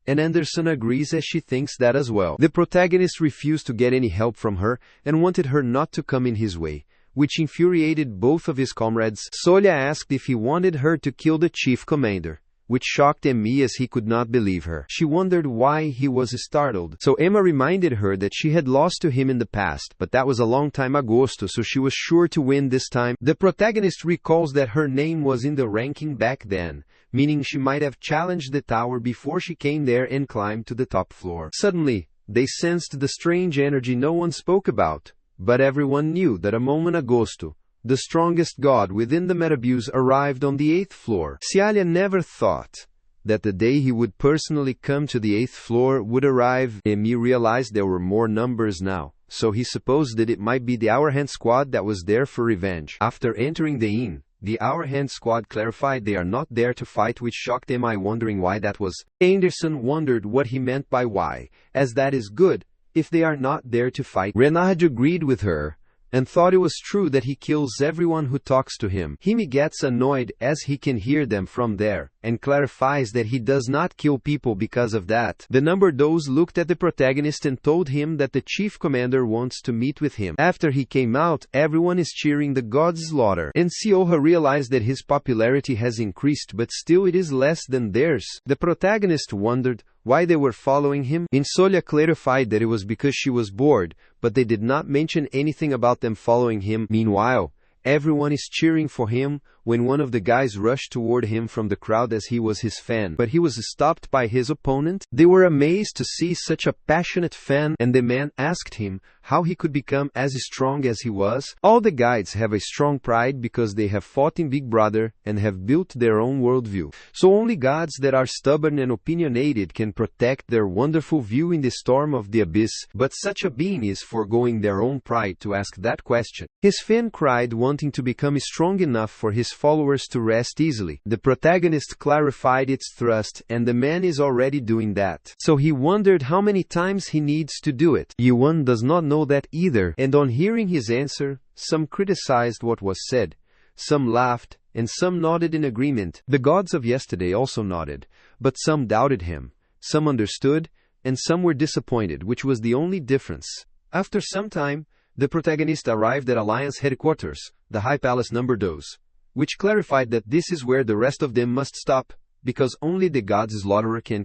S1: and Anderson agrees, as she thinks that as well. The protagonist refused to get any help from her, and wanted her not to come in his way, which infuriated both of his comrades. Solha asked if he wanted her to kill the chief commander, which shocked Emi, as he could not believe her. She wondered why he was startled, so Emma reminded her that she had lost to him in the past, but that was a long time ago, so she was sure to win this time. The protagonist recalls that her name was in the ranking back then, meaning she might have challenged the tower before she came there and climbed to the top floor. Suddenly, they sensed the strange energy no one spoke about, but everyone knew that a moment ago, the strongest god within the Metabuse arrived on the 8th floor. Cialia never thought that the day he would personally come to the 8th floor would arrive. Emi realized there were more numbers now, so he supposed that it might be the Hourhand squad that was there for revenge. After entering the inn, the Hourhand squad clarified they are not there to fight, which shocked Emi, wondering why that was. Anderson wondered what he meant by why, as that is good if they are not there to fight. Renard agreed with her, and thought it was true that he kills everyone who talks to him. Hime gets annoyed as he can hear them from there, and clarifies that he does not kill people because of that. The number those looked at the protagonist and told him that the chief commander wants to meet with him. After he came out, everyone is cheering the god's slaughter, and Sioha realized that his popularity has increased, but still it is less than theirs. The protagonist wondered why they were following him. Insolha clarified that it was because she was bored, but they did not mention anything about them following him. Meanwhile, everyone is cheering for him when one of the guys rushed toward him from the crowd as he was his fan, but he was stopped by his opponent. They were amazed to see such a passionate fan, and the man asked him how he could become as strong as he was. All the guides have a strong pride because they have fought in Big Brother and have built their own worldview. So only gods that are stubborn and opinionated can protect their wonderful view in the storm of the abyss, but such a being is foregoing their own pride to ask that question. His fan cried, wanting to become strong enough for his followers to rest easily. The protagonist clarified its thrust, and the man is already doing that. So he wondered how many times he needs to do it. Yuan does not know that either, and on hearing his answer, some criticized what was said, some laughed, and some nodded in agreement. The gods of yesterday also nodded, but some doubted him, some understood, and some were disappointed, which was the only difference. After some time, the protagonist arrived at Alliance headquarters, the High Palace number 2, which clarified that this is where the rest of them must stop, because only the god's slaughterer can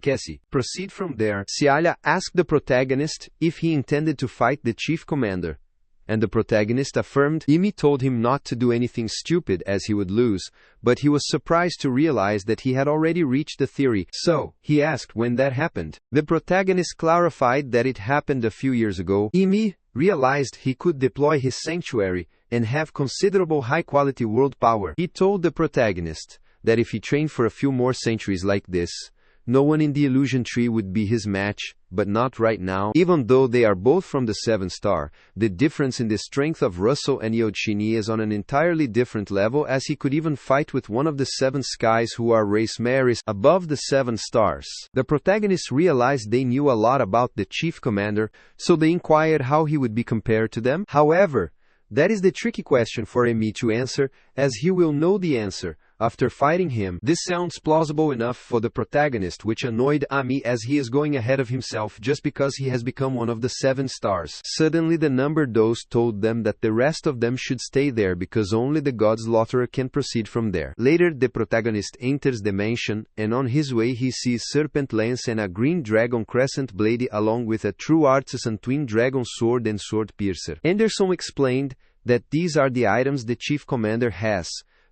S1: proceed from there. Cialia asked the protagonist if he intended to fight the chief commander, and the protagonist affirmed. Imi told him not to do anything stupid as he would lose, but he was surprised to realize that he had already reached the theory, so he asked when that happened. The protagonist clarified that it happened a few years ago. Imi realized he could deploy his sanctuary and have considerable high-quality world power. He told the protagonist that if he trained for a few more centuries like this, no one in the illusion tree would be his match, but not right now. Even though they are both from the 7-star, the difference in the strength of Russell and Yoshini is on an entirely different level, as he could even fight with one of the 7 skies who are race Maris above the 7 stars. The protagonists realized they knew a lot about the chief commander, so they inquired how he would be compared to them. However, that is the tricky question for Emi to answer, as he will know the answer after fighting him. This sounds plausible enough for the protagonist, which annoyed Ami as he is going ahead of himself just because he has become one of the 7 stars. Suddenly the number dose told them that the rest of them should stay there because only the god's slaughterer can proceed from there. Later the protagonist enters the mansion, and on his way he sees serpent lance and a green dragon crescent blade along with a true artisan twin dragon sword and sword piercer. Anderson explained that these are the items the chief commander has,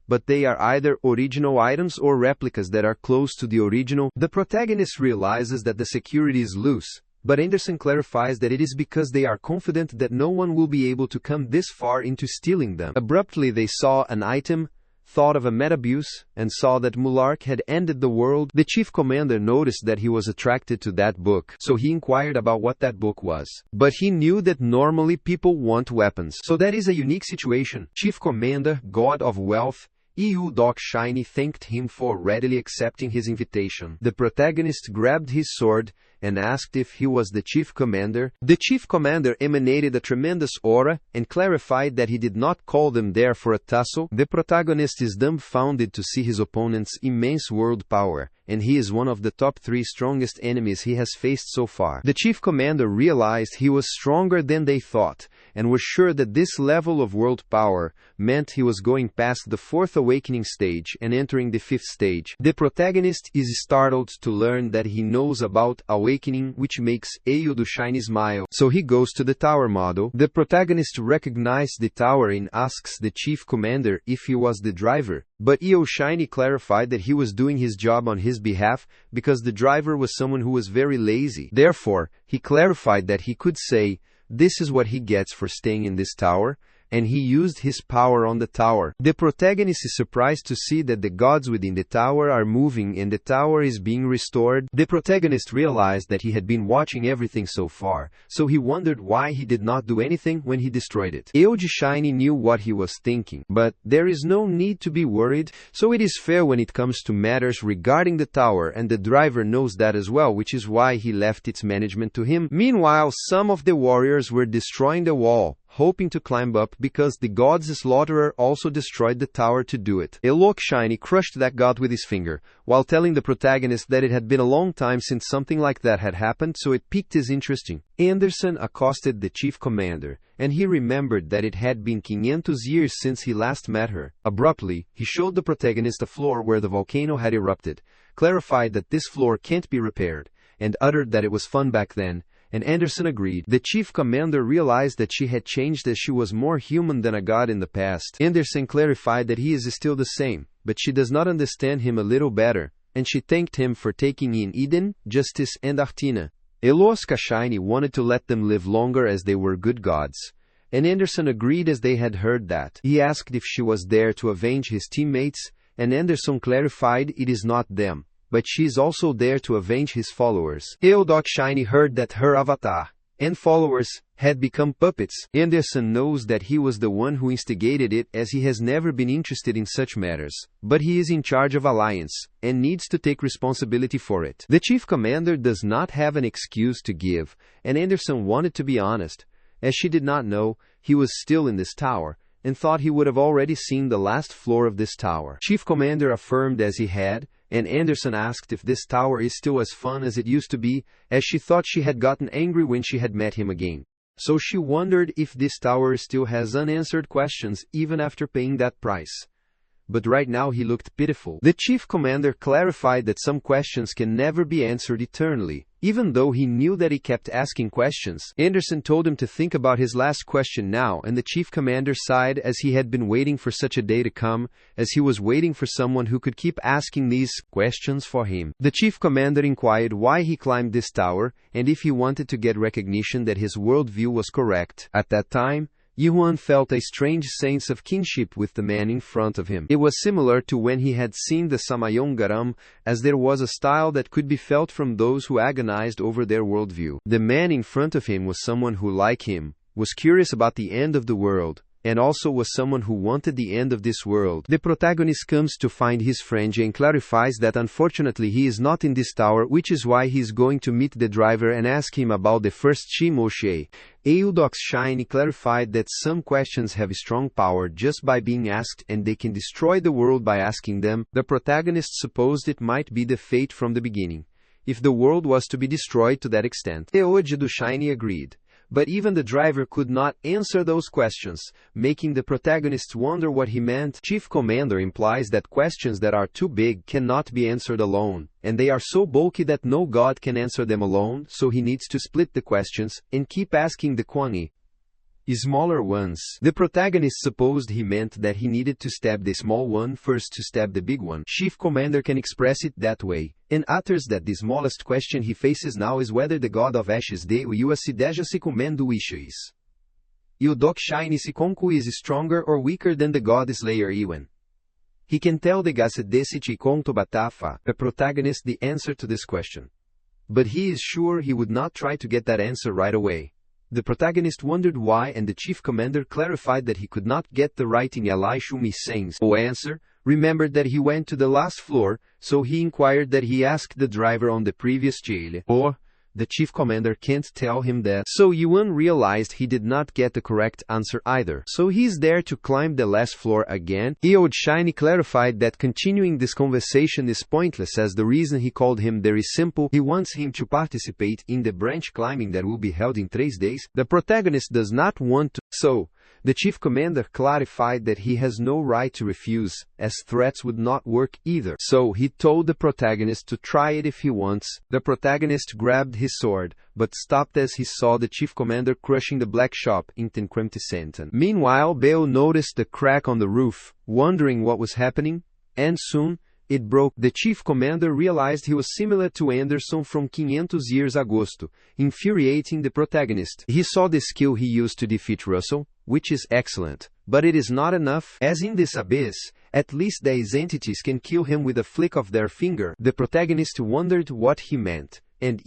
S1: but they are either original items or replicas that are close to the original. The protagonist realizes that the security is loose, but Anderson clarifies that it is because they are confident that no one will be able to come this far into stealing them. Abruptly they saw an item, thought of a Metabuse, and saw that Mulark had ended the world. The chief commander noticed that he was attracted to that book, so he inquired about what that book was. But he knew that normally people want weapons, so that is a unique situation. Chief Commander, God of Wealth, EU Doc Shiny thanked him for readily accepting his invitation. The protagonist grabbed his sword and asked if he was the chief commander. The chief commander emanated a tremendous aura and clarified that he did not call them there for a tussle. The protagonist is dumbfounded to see his opponent's immense world power, and he is one of the top 3 strongest enemies he has faced so far. The chief commander realized he was stronger than they thought, and was sure that this level of world power meant he was going past the 4th awakening stage and entering the 5th stage. The protagonist is startled to learn that he knows about awakening, which makes Eiyudo Shiny smile, so he goes to the tower model. The protagonist recognized the tower and asks the chief commander if he was the driver, but Eo Shiny clarified that he was doing his job on his behalf because the driver was someone who was very lazy. Therefore, he clarified that he could say, "This is what he gets for staying in this tower," and he used his power on the tower. The protagonist is surprised to see that the gods within the tower are moving and the tower is being restored. The protagonist realized that he had been watching everything so far, so he wondered why he did not do anything when he destroyed it. Eoji Shiny knew what he was thinking, but there is no need to be worried, so it is fair when it comes to matters regarding the tower, and the driver knows that as well, which is why he left its management to him. Meanwhile, some of the warriors were destroying the wall, hoping to climb up because the god's slaughterer also destroyed the tower to do it. Shiny crushed that god with his finger, while telling the protagonist that it had been a long time since something like that had happened, so it piqued his interest. Anderson accosted the chief commander, and he remembered that it had been 500 years since he last met her. Abruptly, he showed the protagonist a floor where the volcano had erupted, clarified that this floor can't be repaired, and uttered that it was fun back then, and Anderson agreed. The chief commander realized that she had changed, as she was more human than a god in the past. Anderson clarified that he is still the same, but she does not understand him a little better, and she thanked him for taking in Eden, Justice, and Artina. Shiny wanted to let them live longer as they were good gods, and Anderson agreed as they had heard that. He asked if she was there to avenge his teammates, and Anderson clarified it is not them, but she is also there to avenge his followers. Shiny heard that her avatar and followers had become puppets. Anderson knows that he was the one who instigated it, as he has never been interested in such matters, but he is in charge of Alliance, and needs to take responsibility for it. The chief commander does not have an excuse to give, and Anderson wanted to be honest, as she did not know he was still in this tower, and thought he would have already seen the last floor of this tower. Chief commander affirmed as he had, and Anderson asked if this tower is still as fun as it used to be, as she thought she had gotten angry when she had met him again. So she wondered if this tower still has unanswered questions even after paying that price. But right now he looked pitiful. The chief commander clarified that some questions can never be answered eternally, even though he knew that he kept asking questions. Anderson told him to think about his last question now, and the chief commander sighed, as he had been waiting for such a day to come, as he was waiting for someone who could keep asking these questions for him. The chief commander inquired why he climbed this tower, and if he wanted to get recognition that his worldview was correct. At that time, Yuan felt a strange sense of kinship with the man in front of him. It was similar to when he had seen the Samayongaram, as there was a style that could be felt from those who agonized over their worldview. The man in front of him was someone who, like him, was curious about the end of the world, and also was someone who wanted the end of this world. The protagonist comes to find his friend and clarifies that unfortunately he is not in this tower, which is why he is going to meet the driver and ask him about the first Shimoshe. Shiny clarified that some questions have strong power just by being asked, and they can destroy the world by asking them. The protagonist supposed it might be the fate from the beginning, if the world was to be destroyed to that extent. Shiny agreed. But even the driver could not answer those questions, making the protagonist wonder what he meant. Chief Commander implies that questions that are too big cannot be answered alone, and they are so bulky that no god can answer them alone, so he needs to split the questions and keep asking the smaller ones. The protagonist supposed he meant that he needed to stab the small one first to stab the big one. Chief Commander can express it that way, and utters that the smallest question he faces now is whether the god of ashes de Uiua se deja se comendo issues. Shiny se Konku is stronger or weaker than the god slayer Iwan. He can tell the Gasedesichi Konto Batafa, the protagonist, the answer to this question. But he is sure he would not try to get that answer right away. The protagonist wondered why, and the chief commander clarified that he could not get the writing Elishumi Sen's answer, remembered that he went to the last floor, so he inquired that he asked the driver on the previous jail. Or, the chief commander can't tell him that. So Yuan realized he did not get the correct answer either. So he's there to climb the last floor again. Shiny clarified that continuing this conversation is pointless, as the reason he called him there is simple. He wants him to participate in the branch climbing that will be held in 3 days. The protagonist does not want to, so the chief commander clarified that he has no right to refuse, as threats would not work either. So he told the protagonist to try it if he wants. The protagonist grabbed his sword, but stopped as he saw the chief commander crushing the black shop in Tenkremtisenten. Meanwhile, Bale noticed the crack on the roof, wondering what was happening, and soon it broke. The chief commander realized he was similar to Anderson from 500 years agosto, infuriating the protagonist. He saw the skill he used to defeat Russell, which is excellent, but it is not enough, as in this abyss, at least these entities can kill him with a flick of their finger. The protagonist wondered what he meant, and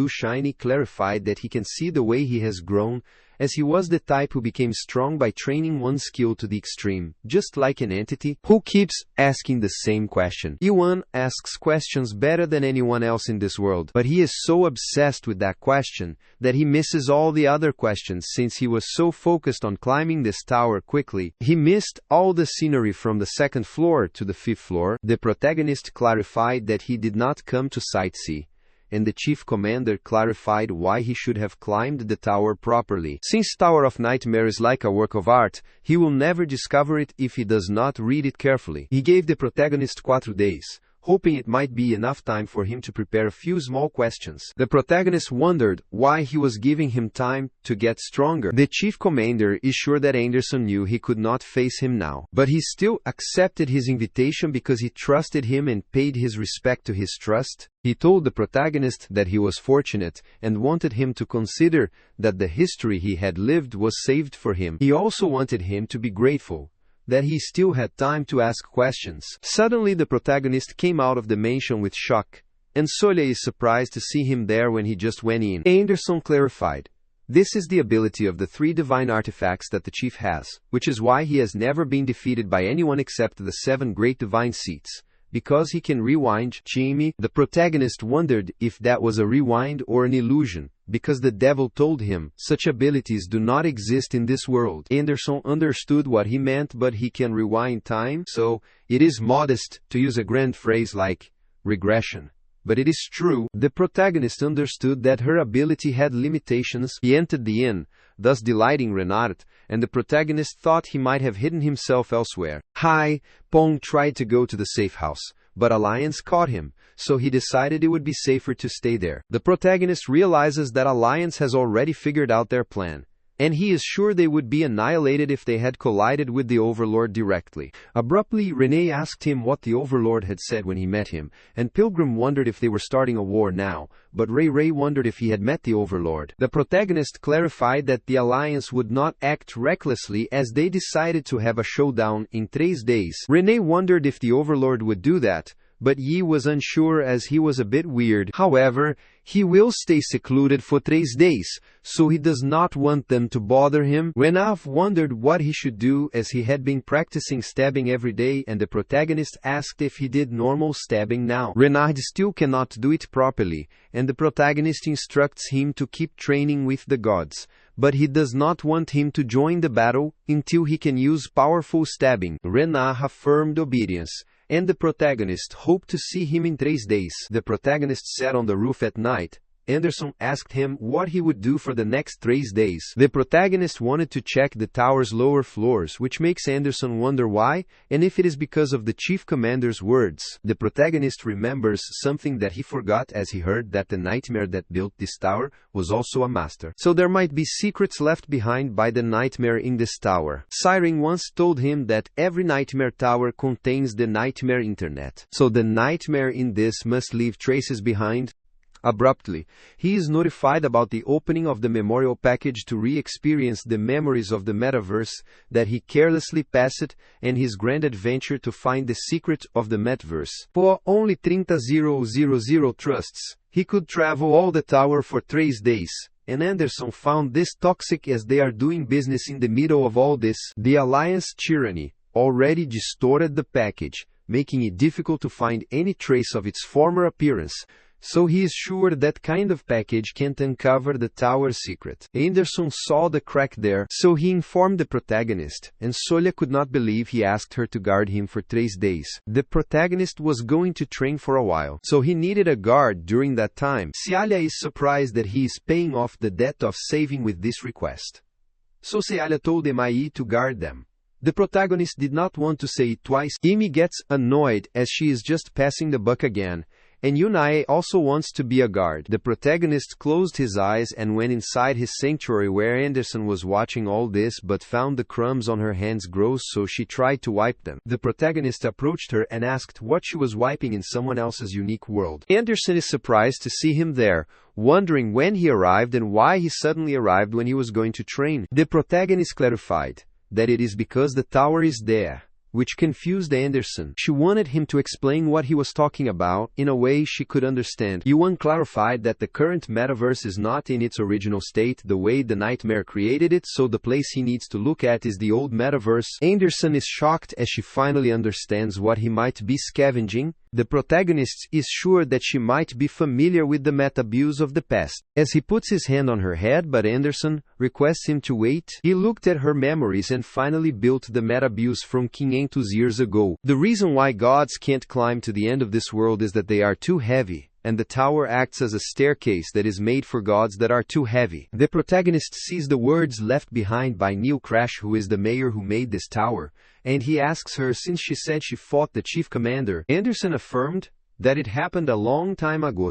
S1: Shiny clarified that he can see the way he has grown, as he was the type who became strong by training one skill to the extreme, just like an entity who keeps asking the same question. Yuan asks questions better than anyone else in this world, but he is so obsessed with that question that he misses all the other questions since he was so focused on climbing this tower quickly. He missed all the scenery from the second floor to the fifth floor. The protagonist clarified that he did not come to sightsee, and the chief commander clarified why he should have climbed the tower properly. Since Tower of Nightmare is like a work of art, he will never discover it if he does not read it carefully. He gave the protagonist 4 days, hoping it might be enough time for him to prepare a few small questions. The protagonist wondered why he was giving him time to get stronger. The chief commander is sure that Anderson knew he could not face him now, but he still accepted his invitation because he trusted him and paid his respect to his trust. He told the protagonist that he was fortunate and wanted him to consider that the history he had lived was saved for him. He also wanted him to be grateful that he still had time to ask questions. Suddenly the protagonist came out of the mansion with shock, and Solia is surprised to see him there when he just went in. Anderson clarified, "This is the ability of the 3 divine artifacts that the chief has, which is why he has never been defeated by anyone except the 7 great divine seats. Because he can rewind Jimmy." The protagonist wondered if that was a rewind or an illusion, because the devil told him such abilities do not exist in this world. Anderson understood what he meant, but he can rewind time, so it is modest to use a grand phrase like regression. But it is true. The protagonist understood that her ability had limitations. He entered the inn, thus delighting Renard, and the protagonist thought he might have hidden himself elsewhere. Hai Pong tried to go to the safe house, but Alliance caught him, so he decided it would be safer to stay there. The protagonist realizes that Alliance has already figured out their plan, and he is sure they would be annihilated if they had collided with the Overlord directly. Abruptly, Renee asked him what the Overlord had said when he met him, and Pilgrim wondered if they were starting a war now, but Ray wondered if he had met the Overlord. The protagonist clarified that the Alliance would not act recklessly as they decided to have a showdown in 3 days. Renee wondered if the Overlord would do that, but Yi was unsure as he was a bit weird. However, he will stay secluded for 3 days, so he does not want them to bother him. Renav wondered what he should do as he had been practicing stabbing every day, and the protagonist asked if he did normal stabbing now. Renard still cannot do it properly, and the protagonist instructs him to keep training with the gods, but he does not want him to join the battle until he can use powerful stabbing. Renard affirmed obedience, and the protagonist hoped to see him in 3 days. The protagonist sat on the roof at night. Anderson asked him what he would do for the next 3 days. The protagonist wanted to check the tower's lower floors, which makes Anderson wonder why, and if it is because of the chief commander's words. The protagonist remembers something that he forgot as he heard that the nightmare that built this tower was also a master. So there might be secrets left behind by the nightmare in this tower. Siren once told him that every nightmare tower contains the nightmare internet. So the nightmare in this must leave traces behind. Abruptly, he is notified about the opening of the memorial package to re-experience the memories of the metaverse that he carelessly passed and his grand adventure to find the secret of the metaverse. For only 30,000 trusts, he could travel all the tower for 3 days. And Anderson found this toxic as they are doing business in the middle of all this. The Alliance tyranny already distorted the package, making it difficult to find any trace of its former appearance. So he is sure that kind of package can't uncover the tower's secret. Anderson saw the crack there, so he informed the protagonist, and Solia could not believe he asked her to guard him for 3 days. The protagonist was going to train for a while, so he needed a guard during that time. Cialia is surprised that he is paying off the debt of saving with this request. So Cialia told Emai to guard them. The protagonist did not want to say it twice. Imi gets annoyed as she is just passing the buck again, and Yunae also wants to be a guard. The protagonist closed his eyes and went inside his sanctuary where Anderson was watching all this but found the crumbs on her hands gross, so she tried to wipe them. The protagonist approached her and asked what she was wiping in someone else's unique world. Anderson is surprised to see him there, wondering when he arrived and why he suddenly arrived when he was going to train. The protagonist clarified that it is because the tower is there, which confused Anderson. She wanted him to explain what he was talking about in a way she could understand. Yuan clarified that the current metaverse is not in its original state the way the nightmare created it, so the place he needs to look at is the old metaverse. Anderson is shocked as she finally understands what he might be scavenging. The protagonist is sure that she might be familiar with the meta-abuse of the past. As he puts his hand on her head but Anderson requests him to wait, he looked at her memories and finally built the meta-abuse from 500 years ago. The reason why gods can't climb to the end of this world is that they are too heavy, and the tower acts as a staircase that is made for gods that are too heavy. The protagonist sees the words left behind by Neil Crash, who is the mayor who made this tower, and he asks her since she said she fought the chief commander. Anderson affirmed that it happened a long time ago,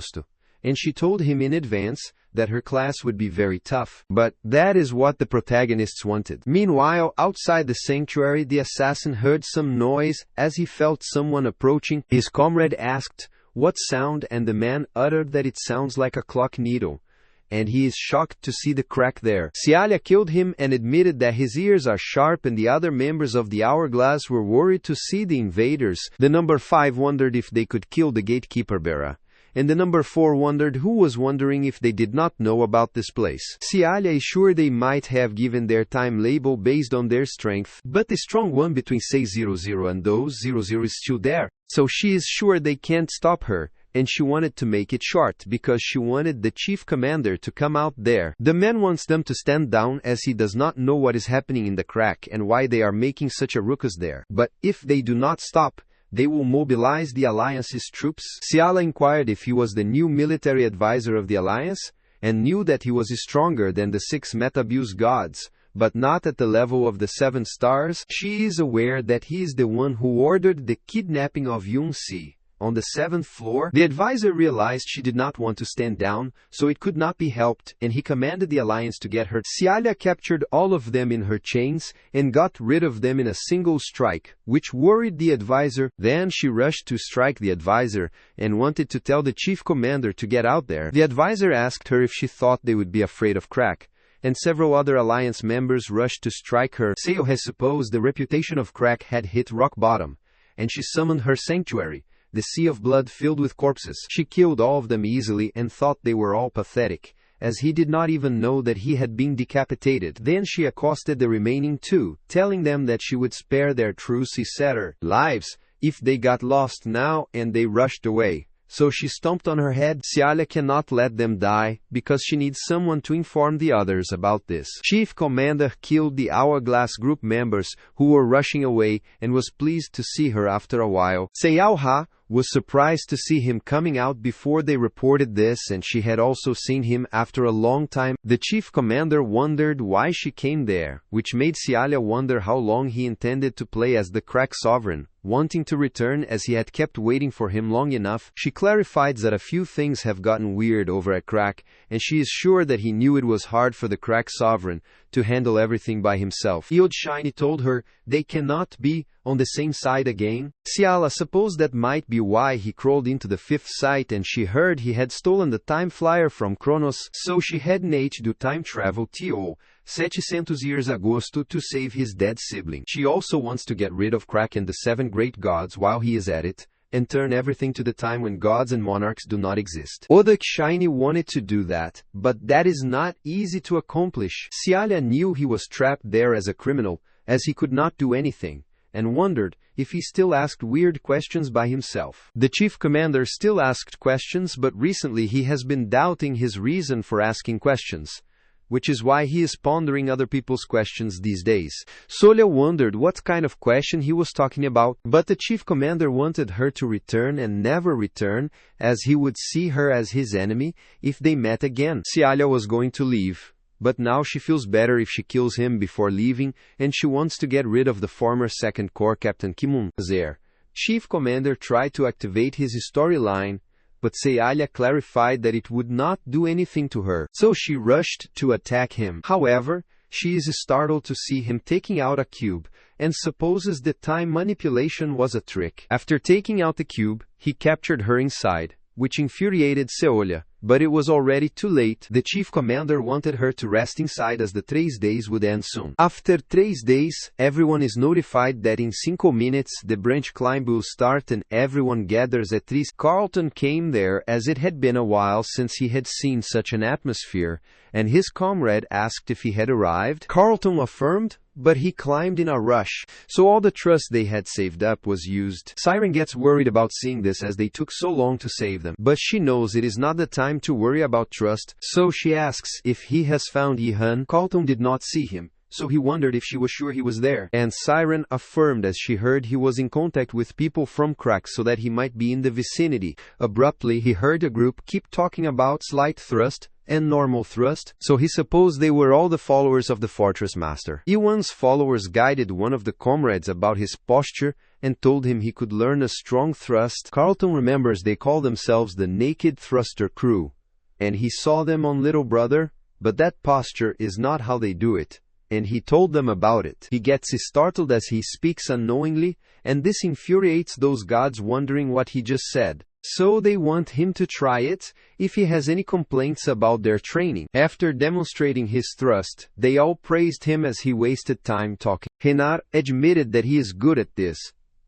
S1: and she told him in advance that her class would be very tough. But that is what the protagonists wanted. Meanwhile, outside the sanctuary, the assassin heard some noise as he felt someone approaching. His comrade asked what sound, and the man uttered that it sounds like a clock needle, and he is shocked to see the crack there. Cialia killed him and admitted that his ears are sharp, and the other members of the Hourglass were worried to see the invaders. The number 5 wondered if they could kill the gatekeeper Bera, and the number 4 wondered who was wondering if they did not know about this place. Cialia is sure they might have given their time label based on their strength, but the strong one between 600 and those 00 is still there, so she is sure they can't stop her, and she wanted to make it short because she wanted the chief commander to come out there. The man wants them to stand down as he does not know what is happening in the crack and why they are making such a ruckus there. But if they do not stop, they will mobilize the Alliance's troops. Cialia inquired if he was the new military advisor of the Alliance, and knew that he was stronger than the 6 meta-abuse gods, but not at the level of the 7 stars. She is aware that he is the one who ordered the kidnapping of Yun-Si on the 7th floor. The advisor realized she did not want to stand down, so it could not be helped, and he commanded the Alliance to get her. Cialia captured all of them in her chains and got rid of them in a single strike, which worried the advisor. Then she rushed to strike the advisor and wanted to tell the chief commander to get out there. The advisor asked her if she thought they would be afraid of crack, and several other Alliance members rushed to strike her. Seo has supposed the reputation of crack had hit rock bottom, and she summoned her sanctuary, the sea of blood filled with corpses. She killed all of them easily and thought they were all pathetic, as he did not even know that he had been decapitated. Then she accosted the remaining 2, telling them that she would spare their true setter lives if they got lost now, and they rushed away. So she stomped on her head. Cialia cannot let them die, because she needs someone to inform the others about this. Chief Commander killed the Hourglass group members who were rushing away, and was pleased to see her after a while. Seyao-ha was surprised to see him coming out before they reported this, and she had also seen him after a long time. The chief commander wondered why she came there, which made Cialia wonder how long he intended to play as the crack sovereign, wanting to return as he had kept waiting for him long enough. She clarified that a few things have gotten weird over at Crack, and she is sure that he knew it was hard for the Crack sovereign to handle everything by himself. Eod Shiny told her they cannot be on the same side again. Cialia supposed that might be why he crawled into the 5th site, and she heard he had stolen the time flyer from Kronos, so she had Nate do time travel to 700 years ago to save his dead sibling. She also wants to get rid of Crack and the 7 great gods while he is at it, and turn everything to the time when gods and monarchs do not exist. Oda Shiny wanted to do that, but that is not easy to accomplish. Cialia knew he was trapped there as a criminal, as he could not do anything, and wondered if he still asked weird questions by himself. The chief commander still asked questions, but recently he has been doubting his reason for asking questions, which is why he is pondering other people's questions these days. Solia wondered what kind of question he was talking about, but the chief commander wanted her to return and never return, as he would see her as his enemy if they met again. Cialia was going to leave, but now she feels better if she kills him before leaving, and she wants to get rid of the former 2nd Corps Captain Kimun. There, chief commander tried to activate his storyline, but Cialia clarified that it would not do anything to her, so she rushed to attack him. However, she is startled to see him taking out a cube, and supposes that time manipulation was a trick. After taking out the cube, he captured her inside, which infuriated Seolha. But it was already too late. The chief commander wanted her to rest inside as the 3 days would end soon. After 3 days, everyone is notified that in 5 minutes the branch climb will start and everyone gathers at 3. Carlton came there as it had been a while since he had seen such an atmosphere, and his comrade asked if he had arrived. Carlton affirmed, but he climbed in a rush, so all the trust they had saved up was used. Siren gets worried about seeing this as they took so long to save them, but she knows it is not the time to worry about trust, so she asks if he has found Ihan. Carlton did not see him, so he wondered if she was sure he was there. And Siren affirmed as she heard he was in contact with people from Crack so that he might be in the vicinity. Abruptly, he heard a group keep talking about slight thrust and normal thrust, so he supposed they were all the followers of the fortress master. Iwan's followers guided one of the comrades about his posture and told him he could learn a strong thrust. Carlton remembers they call themselves the Naked Thruster Crew, and he saw them on Little Brother, but that posture is not how they do it, and he told them about it. He gets startled as he speaks unknowingly, and this infuriates those gods wondering what he just said. So they want him to try it, if he has any complaints about their training. After demonstrating his thrust, they all praised him as he wasted time talking. Renar admitted that he is good at this,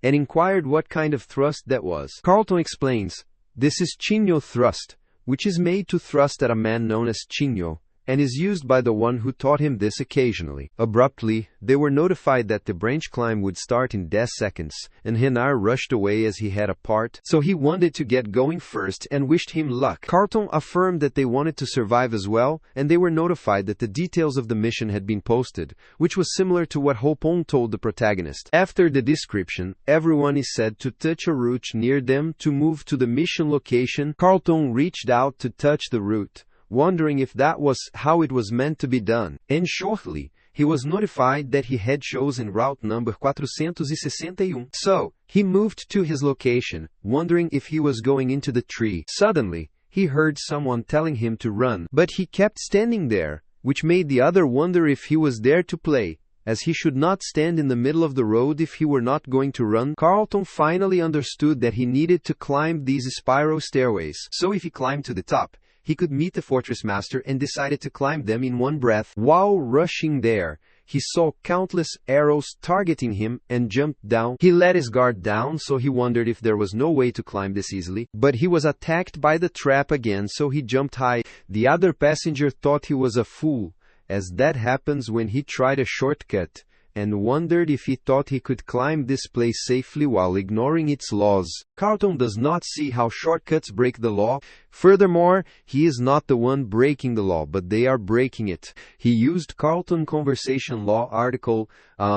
S1: and inquired what kind of thrust that was. Carlton explains, "This is Chinyo thrust, which is made to thrust at a man known as Chinyo, and is used by the one who taught him this occasionally." Abruptly, they were notified that the branch climb would start in 10 seconds, and Renar rushed away as he had a part, so he wanted to get going first and wished him luck. Carlton affirmed that they wanted to survive as well, and they were notified that the details of the mission had been posted, which was similar to what Hopon told the protagonist. After the description, everyone is said to touch a root near them to move to the mission location. Carlton reached out to touch the root, wondering if that was how it was meant to be done, and shortly, he was notified that he had chosen route number 461. So, he moved to his location, wondering if he was going into the tree. Suddenly, he heard someone telling him to run, but he kept standing there, which made the other wonder if he was there to play, as he should not stand in the middle of the road if he were not going to run. Carlton finally understood that he needed to climb these spiral stairways, so if he climbed to the top, he could meet the fortress master and decided to climb them in one breath. While rushing there, he saw countless arrows targeting him and jumped down. He let his guard down, so he wondered if there was no way to climb this easily, but he was attacked by the trap again, so he jumped high. The other passenger thought he was a fool, as that happens when he tried a shortcut, and wondered if he thought he could climb this place safely while ignoring its laws. Carlton does not see how shortcuts break the law. Furthermore, he is not the one breaking the law, but they are breaking it. He used Carlton Conversation Law Article,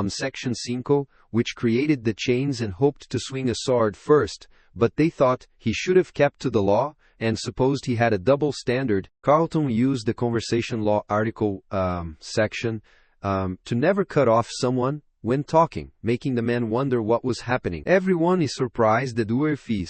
S1: Section 5, which created the chains and hoped to swing a sword first, but they thought he should have kept to the law, and supposed he had a double standard. Carlton used the Conversation Law Article, Section to never cut off someone when talking, making the man wonder what was happening. Everyone is surprised at Urfis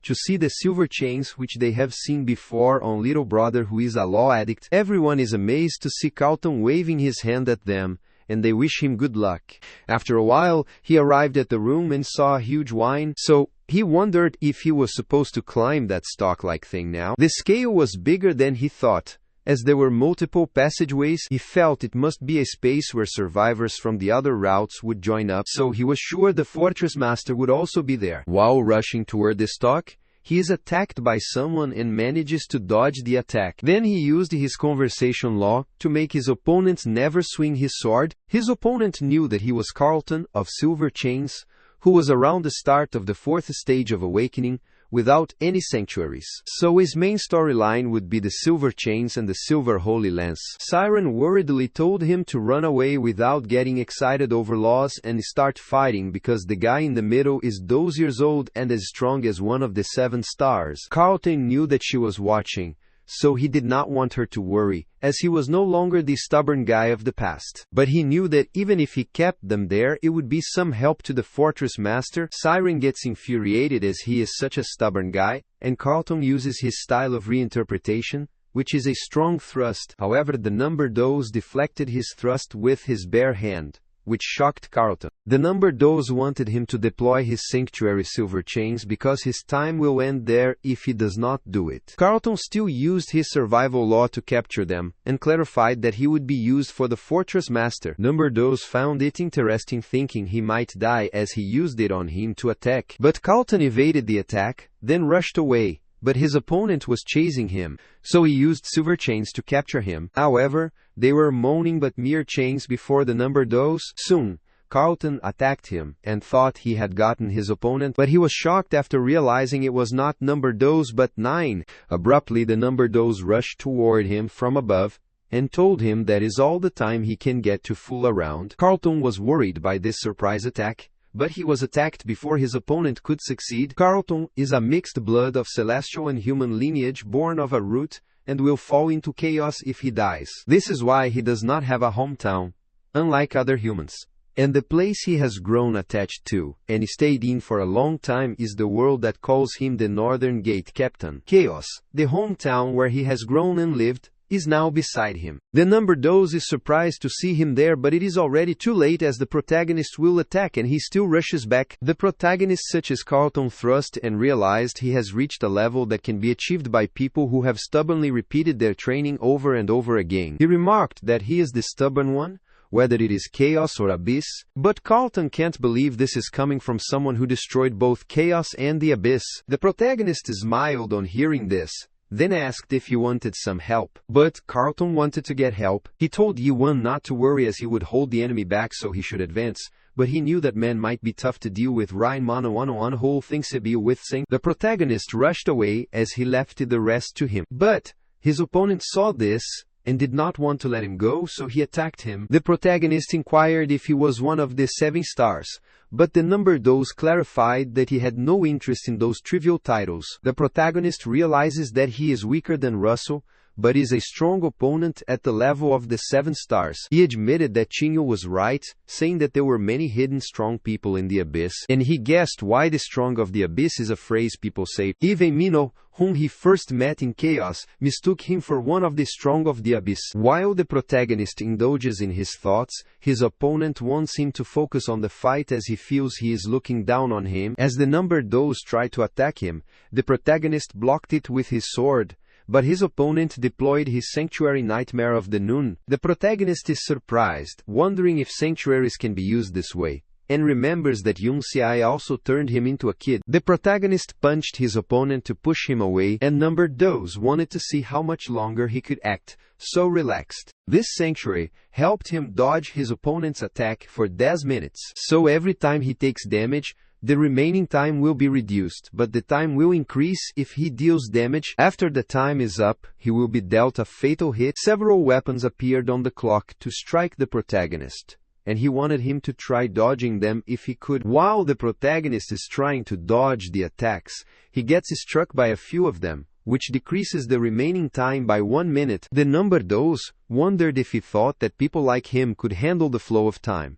S1: to see the silver chains which they have seen before on Little Brother, who is a law addict. Everyone is amazed to see Carlton waving his hand at them, and they wish him good luck. After a while, he arrived at the room and saw a huge wine, so he wondered if he was supposed to climb that stalk-like thing now. The scale was bigger than he thought. As there were multiple passageways, he felt it must be a space where survivors from the other routes would join up, so he was sure the fortress master would also be there. While rushing toward the stalk, he is attacked by someone and manages to dodge the attack. Then he used his conversation law to make his opponents never swing his sword. His opponent knew that he was Carlton of Silver Chains, who was around the start of the 4th stage of awakening, without any sanctuaries. So his main storyline would be the Silver Chains and the Silver Holy Lance. Siren worriedly told him to run away without getting excited over laws and start fighting because the guy in the middle is those years old and as strong as one of the 7 stars. Carlton knew that she was watching, so he did not want her to worry, as he was no longer the stubborn guy of the past. But he knew that even if he kept them there, it would be some help to the fortress master. Siren gets infuriated as he is such a stubborn guy, and Carlton uses his style of reinterpretation, which is a strong thrust. However, the number dose deflected his thrust with his bare hand, which shocked Carlton. The number dos wanted him to deploy his sanctuary silver chains because his time will end there if he does not do it. Carlton still used his survival law to capture them, and clarified that he would be used for the fortress master. Number dos found it interesting, thinking he might die as he used it on him to attack. But Carlton evaded the attack, then rushed away. But his opponent was chasing him, so he used silver chains to capture him. However, they were moaning but mere chains before the number dos. Soon, Carlton attacked him, and thought he had gotten his opponent, but he was shocked after realizing it was not number dos but 9. Abruptly, the number dos rushed toward him from above, and told him that is all the time he can get to fool around. Carlton was worried by this surprise attack, but he was attacked before his opponent could succeed. Carlton is a mixed blood of celestial and human lineage, born of a root, and will fall into chaos if he dies. This is why he does not have a hometown, unlike other humans. And the place he has grown attached to, and stayed in for a long time, is the world that calls him the Northern Gate Captain. Chaos, the hometown where he has grown and lived, is now beside him. The number dos is surprised to see him there, but it is already too late as the protagonist will attack and he still rushes back. The protagonist, such as Carlton, thrust and realized he has reached a level that can be achieved by people who have stubbornly repeated their training over and over again. He remarked that he is the stubborn one, whether it is chaos or abyss, but Carlton can't believe this is coming from someone who destroyed both chaos and the abyss. The protagonist smiled on hearing this, then asked if he wanted some help. But Carlton wanted to get help. He told Yuan not to worry as he would hold the enemy back so he should advance, but he knew that men might be tough to deal with. Ryan Manhwa whole things to be with Sing. The protagonist rushed away as he left the rest to him. But his opponent saw this and did not want to let him go, so he attacked him. The protagonist inquired if he was one of the 7 stars, but the number dos clarified that he had no interest in those trivial titles. The protagonist realizes that he is weaker than Russell, but is a strong opponent at the level of the 7 stars. He admitted that Chinho was right, saying that there were many hidden strong people in the abyss, and he guessed why the strong of the abyss is a phrase people say. Even Mino, whom he first met in chaos, mistook him for one of the strong of the abyss. While the protagonist indulges in his thoughts, his opponent wants him to focus on the fight as he feels he is looking down on him. As the number dos try to attack him, the protagonist blocked it with his sword, but his opponent deployed his sanctuary Nightmare of the Noon. The protagonist is surprised, wondering if sanctuaries can be used this way, and remembers that Yunxiai also turned him into a kid. The protagonist punched his opponent to push him away, and number dos wanted to see how much longer he could act so relaxed. This sanctuary helped him dodge his opponent's attack for 10 minutes. So every time he takes damage, the remaining time will be reduced, but the time will increase if he deals damage. After the time is up, he will be dealt a fatal hit. Several weapons appeared on the clock to strike the protagonist, and he wanted him to try dodging them if he could. While the protagonist is trying to dodge the attacks, he gets struck by a few of them, which decreases the remaining time by 1 minute. The number dos wondered if he thought that people like him could handle the flow of time,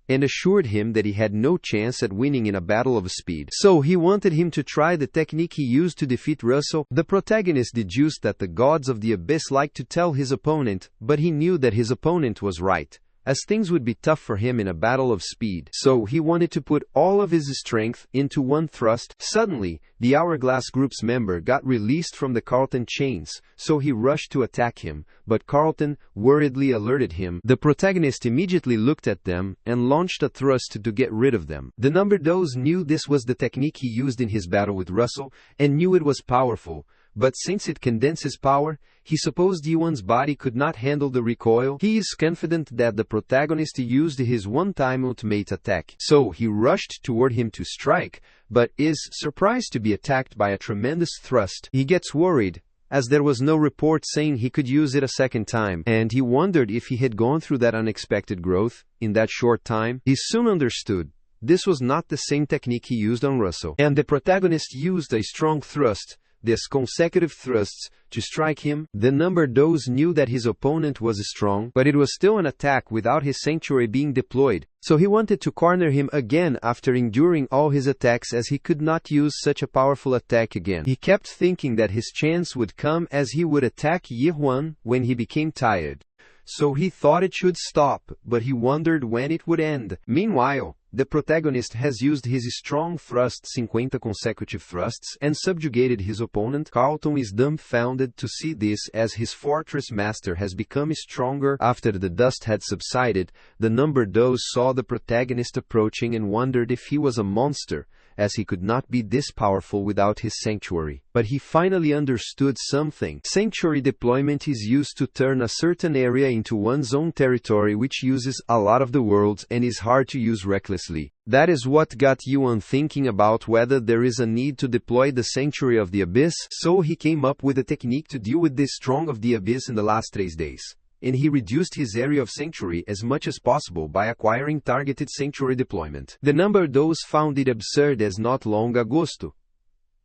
S1: and assured him that he had no chance at winning in a battle of speed. So he wanted him to try the technique he used to defeat Russell. The protagonist deduced that the gods of the abyss liked to tell his opponent, but he knew that his opponent was right, as things would be tough for him in a battle of speed. So he wanted to put all of his strength into one thrust. Suddenly, the Hourglass Group's member got released from the Carlton chains, so he rushed to attack him, but Carlton worriedly alerted him. The protagonist immediately looked at them and launched a thrust to get rid of them. The number dos knew this was the technique he used in his battle with Russell, and knew it was powerful, but since it condenses power, he supposed Yuan's body could not handle the recoil. He is confident that the protagonist used his one-time ultimate attack, so he rushed toward him to strike, but is surprised to be attacked by a tremendous thrust. He gets worried, as there was no report saying he could use it a second time, and he wondered if he had gone through that unexpected growth in that short time. He soon understood this was not the same technique he used on Russell, and the protagonist used a strong thrust, these consecutive thrusts, to strike him. The number dos knew that his opponent was strong, but it was still an attack without his sanctuary being deployed, so he wanted to corner him again after enduring all his attacks, as he could not use such a powerful attack again. He kept thinking that his chance would come as he would attack Yuan when he became tired. so he thought it should stop, but he wondered when it would end. Meanwhile, the protagonist has used his strong thrust 50 consecutive thrusts and subjugated his opponent. Carlton is dumbfounded to see this as his fortress master has become stronger. After the dust had subsided, the number those saw the protagonist approaching and wondered if he was a monster, as he could not be this powerful without his sanctuary. But he finally understood something. Sanctuary deployment is used to turn a certain area into one's own territory, which uses a lot of the world's and is hard to use recklessly. That is what got Yuan thinking about whether there is a need to deploy the Sanctuary of the Abyss, so he came up with a technique to deal with this Strong of the Abyss in the last 3 days. And he reduced his area of sanctuary as much as possible by acquiring targeted sanctuary deployment. The number those found it absurd as not long agosto.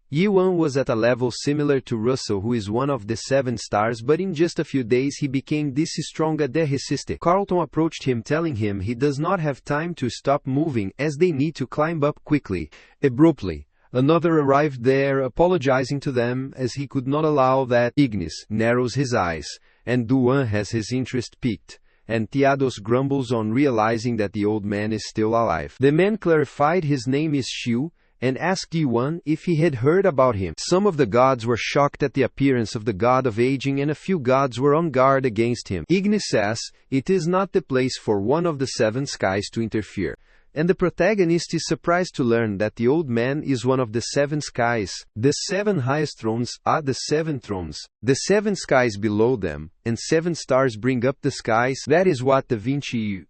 S1: Yuan was at a level similar to Russell, who is one of the 7 stars, but in just a few days he became this strong de resiste. Carlton approached him telling him he does not have time to stop moving as they need to climb up quickly. Abruptly, another arrived there, apologizing to them as he could not allow that. Ignis narrows his eyes, and Duan has his interest piqued, and Teados grumbles on realizing that the old man is still alive. The man clarified his name is Xiu, and asked Yuan if he had heard about him. Some of the gods were shocked at the appearance of the god of aging, and a few gods were on guard against him. Ignis says, it is not the place for one of the 7 skies to interfere. And the protagonist is surprised to learn that the old man is one of the 7 skies. The 7 highest thrones are the 7 thrones. The 7 skies below them, and 7 stars bring up the skies. That is what the 20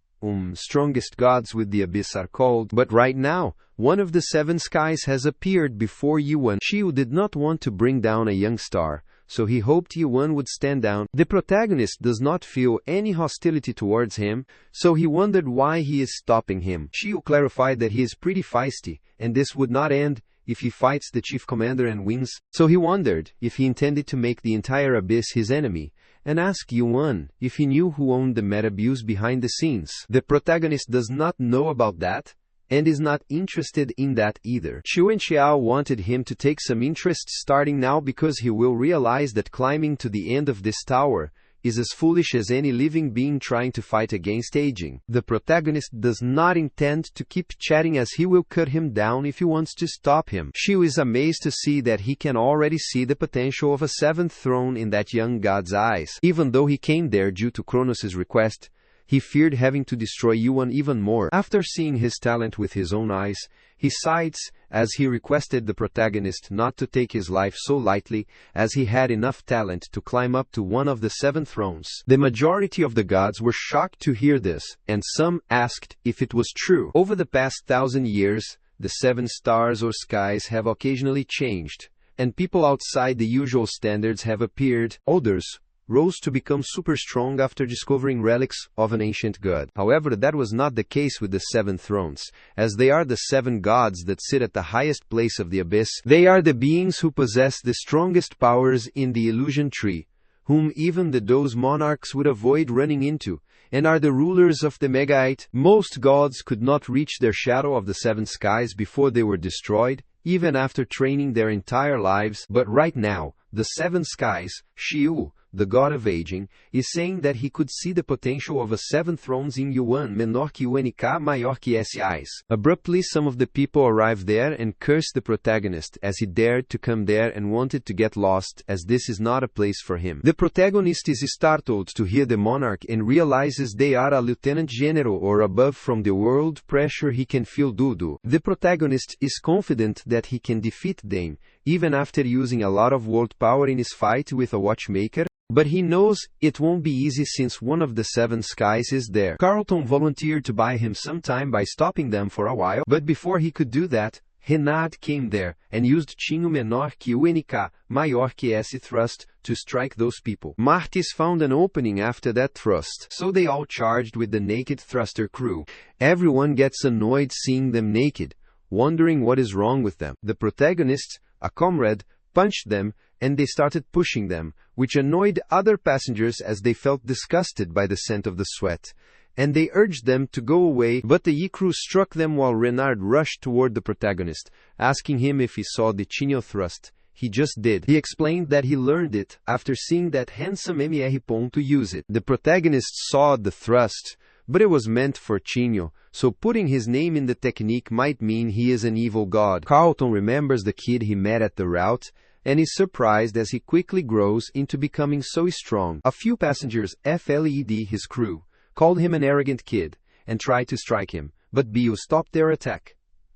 S1: strongest gods with the abyss are called. But right now, one of the 7 skies has appeared before Yuan. Xiu did not want to bring down a young star, so he hoped Yuan would stand down. The protagonist does not feel any hostility towards him, so he wondered why he is stopping him. Xiu clarified that he is pretty feisty, and this would not end if he fights the chief commander and wins. So he wondered if he intended to make the entire abyss his enemy, and asked Yuan if he knew who owned the Metabuse behind the scenes. The protagonist does not know about that, and is not interested in that either. Chu and Xiao wanted him to take some interest starting now, because he will realize that climbing to the end of this tower is as foolish as any living being trying to fight against aging. The protagonist does not intend to keep chatting, as he will cut him down if he wants to stop him. Xiu is amazed to see that he can already see the potential of a 7th throne in that young god's eyes. Even though he came there due to Kronos' request, he feared having to destroy Yuan even more. After seeing his talent with his own eyes, he sighs as he requested the protagonist not to take his life so lightly, as he had enough talent to climb up to one of the 7 thrones. The majority of the gods were shocked to hear this, and some asked if it was true. Over the past 1,000 years, the 7 stars or skies have occasionally changed, and people outside the usual standards have appeared. Others rose to become super strong after discovering relics of an ancient god. However, that was not the case with the 7 thrones, as they are the 7 gods that sit at the highest place of the abyss. They are the beings who possess the strongest powers in the illusion tree, whom even the those monarchs would avoid running into, and are the rulers of the Megait. Most gods could not reach their shadow of the 7 skies before they were destroyed, even after training their entire lives. But right now, the 7 skies, Xiu, the god of aging, is saying that he could see the potential of a 7 thrones in Yuan menor que UNK maior que SIs. Abruptly, some of the people arrived there and cursed the protagonist as he dared to come there and wanted to get lost, as this is not a place for him. The protagonist is startled to hear the monarch and realizes they are a lieutenant general or above. From the world pressure he can feel Dudu. The protagonist is confident that he can defeat them, even after using a lot of world power in his fight with a watchmaker. But he knows it won't be easy since one of the 7 skies is there. Carlton volunteered to buy him some time by stopping them for a while, but before he could do that, Renard came there and used Chinho menor que UNK maior que S thrust to strike those people. Martis found an opening after that thrust, so they all charged with the naked thruster crew. Everyone gets annoyed seeing them naked, wondering what is wrong with them. The protagonist, a comrade, punched them, and they started pushing them, which annoyed other passengers as they felt disgusted by the scent of the sweat, and they urged them to go away. But the Y crew struck them while Renard rushed toward the protagonist, asking him if he saw the Chinho thrust. he just did. He explained that he learned it after seeing that handsome Mr. use it. The protagonist saw the thrust, but it was meant for Chinho, so putting his name in the technique might mean he is an evil god. Carlton remembers the kid he met at the route, and is surprised as he quickly grows into becoming so strong. A few passengers, his crew, called him an arrogant kid, and tried to strike him, but Bill stopped their attack.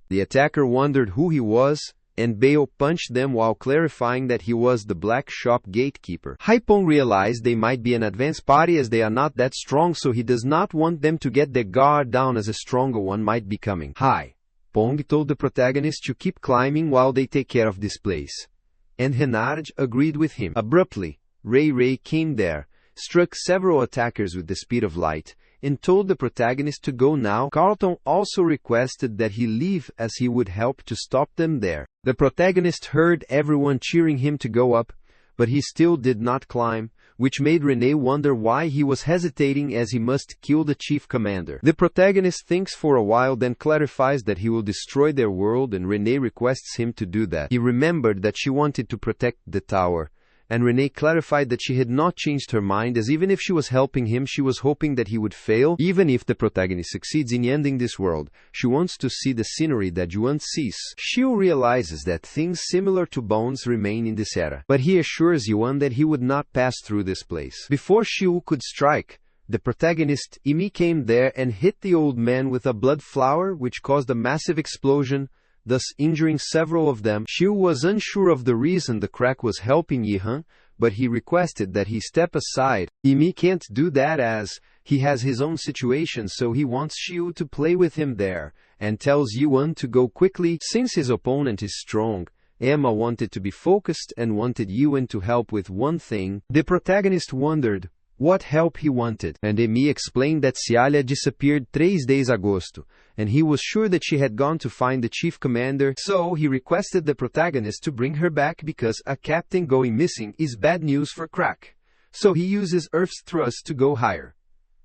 S1: The attacker wondered who he was, and Bale punched them while clarifying that he was the black shop gatekeeper. Haipong realized they might be an advanced party as they are not that strong, so he does not want them to get their guard down as a stronger one might be coming. Haipong told the protagonist to keep climbing while they take care of this place. And Renard agreed with him. Abruptly, Ray came there, struck several attackers with the speed of light, and told the protagonist to go now. Carlton also requested that he leave as he would help to stop them there. The protagonist heard everyone cheering him to go up, but he still did not climb, which made Renee wonder why he was hesitating as he must kill the chief commander. The protagonist thinks for a while, then clarifies that he will destroy their world, and Renee requests him to do that. He remembered that she wanted to protect the tower, and Renee clarified that she had not changed her mind, as even if she was helping him, she was hoping that he would fail. Even if the protagonist succeeds in ending this world, she wants to see the scenery that Yuan sees. Xiu realizes that things similar to bones remain in this era, but he assures Yuan that he would not pass through this place. Before Xiu could strike, the protagonist, Imi, came there and hit the old man with a blood flower, which caused a massive explosion, thus injuring several of them. Xiu was unsure of the reason the crack was helping Yihan, but he requested that he step aside. Imi can't do that as he has his own situation, so he wants Xiu to play with him there, and tells Yuan to go quickly since his opponent is strong. Emma wanted to be focused and wanted Yuan to help with one thing. The protagonist wondered what help he wanted, and Emi explained that Cialia disappeared 3 days agosto, and he was sure that she had gone to find the chief commander, so he requested the protagonist to bring her back because a captain going missing is bad news for Crack. So he uses Earth's thrust to go higher.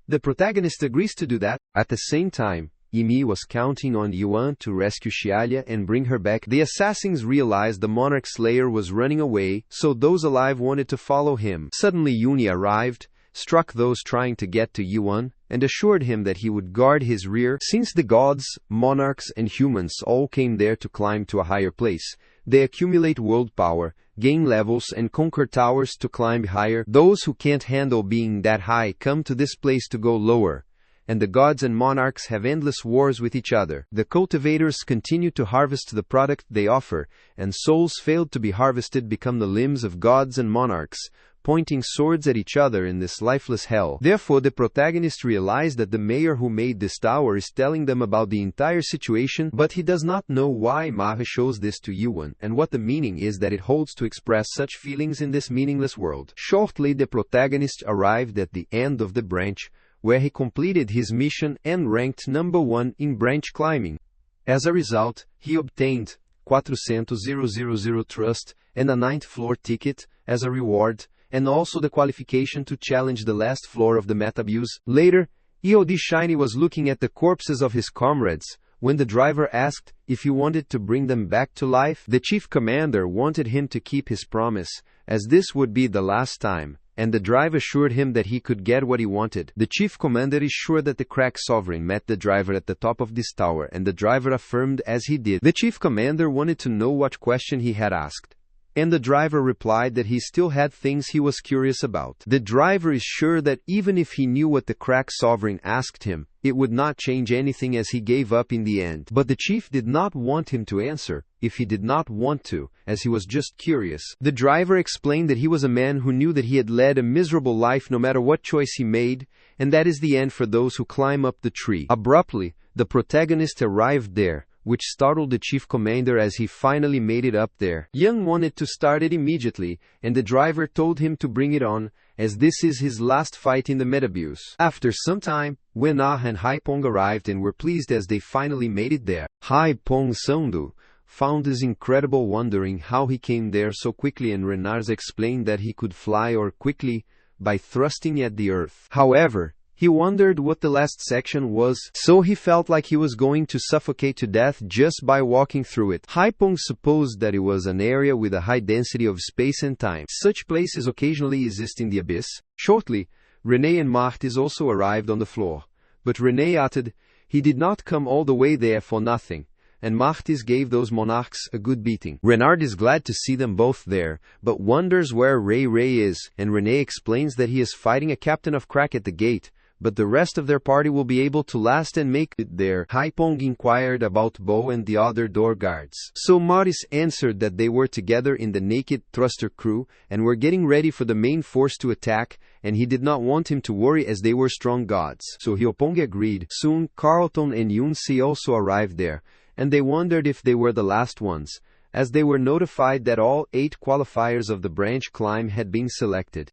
S1: The protagonist agrees to do that. At the same time, Emi was counting on Yuan to rescue Cialia and bring her back. The assassins realized the monarch slayer was running away, so those alive wanted to follow him. Suddenly Yuni arrived, struck those trying to get to Yuan, and assured him that he would guard his rear. Since the gods, monarchs, and humans all came there to climb to a higher place, they accumulate world power, gain levels, and conquer towers to climb higher. Those who can't handle being that high come to this place to go lower, and the gods and monarchs have endless wars with each other. The cultivators continue to harvest the product they offer, and souls failed to be harvested become the limbs of gods and monarchs, pointing swords at each other in this lifeless hell. Therefore, the protagonist realized that the mayor who made this tower is telling them about the entire situation, but he does not know why Mahe shows this to Yuan, and what the meaning is that it holds to express such feelings in this meaningless world. Shortly, the protagonist arrived at the end of the branch, where he completed his mission and ranked number 1 in branch climbing. As a result, he obtained 400,000 trust and a 9th floor ticket as a reward, and also the qualification to challenge the last floor of the Metabuse. Later, EOD Shiny was looking at the corpses of his comrades, when the driver asked if he wanted to bring them back to life. The chief commander wanted him to keep his promise, as this would be the last time, and the driver assured him that he could get what he wanted. The chief commander is sure that the crack sovereign met the driver at the top of this tower, and the driver affirmed as he did. The chief commander wanted to know what question he had asked, and the driver replied that he still had things he was curious about. The driver is sure that even if he knew what the crack sovereign asked him, it would not change anything as he gave up in the end. But the chief did not want him to answer, if he did not want to, as he was just curious. The driver explained that he was a man who knew that he had led a miserable life no matter what choice he made, and that is the end for those who climb up the tree. Abruptly, the protagonist arrived there, which startled the chief commander as he finally made it up there. Young wanted to start it immediately, and the driver told him to bring it on, as this is his last fight in the Metabuse. After some time, Wen-Ah and Haipong arrived and were pleased as they finally made it there. Haipong Sandu found this incredible, wondering how he came there so quickly, and Renars explained that he could fly or quickly by thrusting at the earth. However, He wondered what the last section was, so he felt like he was going to suffocate to death just by walking through it. Haipong supposed that it was an area with a high density of space and time. Such places occasionally exist in the abyss. Shortly, René and Martis also arrived on the floor. But René added, he did not come all the way there for nothing, and Martis gave those monarchs a good beating. Renard is glad to see them both there, but wonders where Ray is, and René explains that he is fighting a captain of crack at the gate, but the rest of their party will be able to last and make it there. Haipong inquired about Bo and the other door guards. So Martis answered that they were together in the naked thruster crew, and were getting ready for the main force to attack, and he did not want him to worry as they were strong gods. So Haipong agreed. Soon Carlton and Yunsi also arrived there, and they wondered if they were the last ones, as they were notified that all 8 qualifiers of the branch climb had been selected.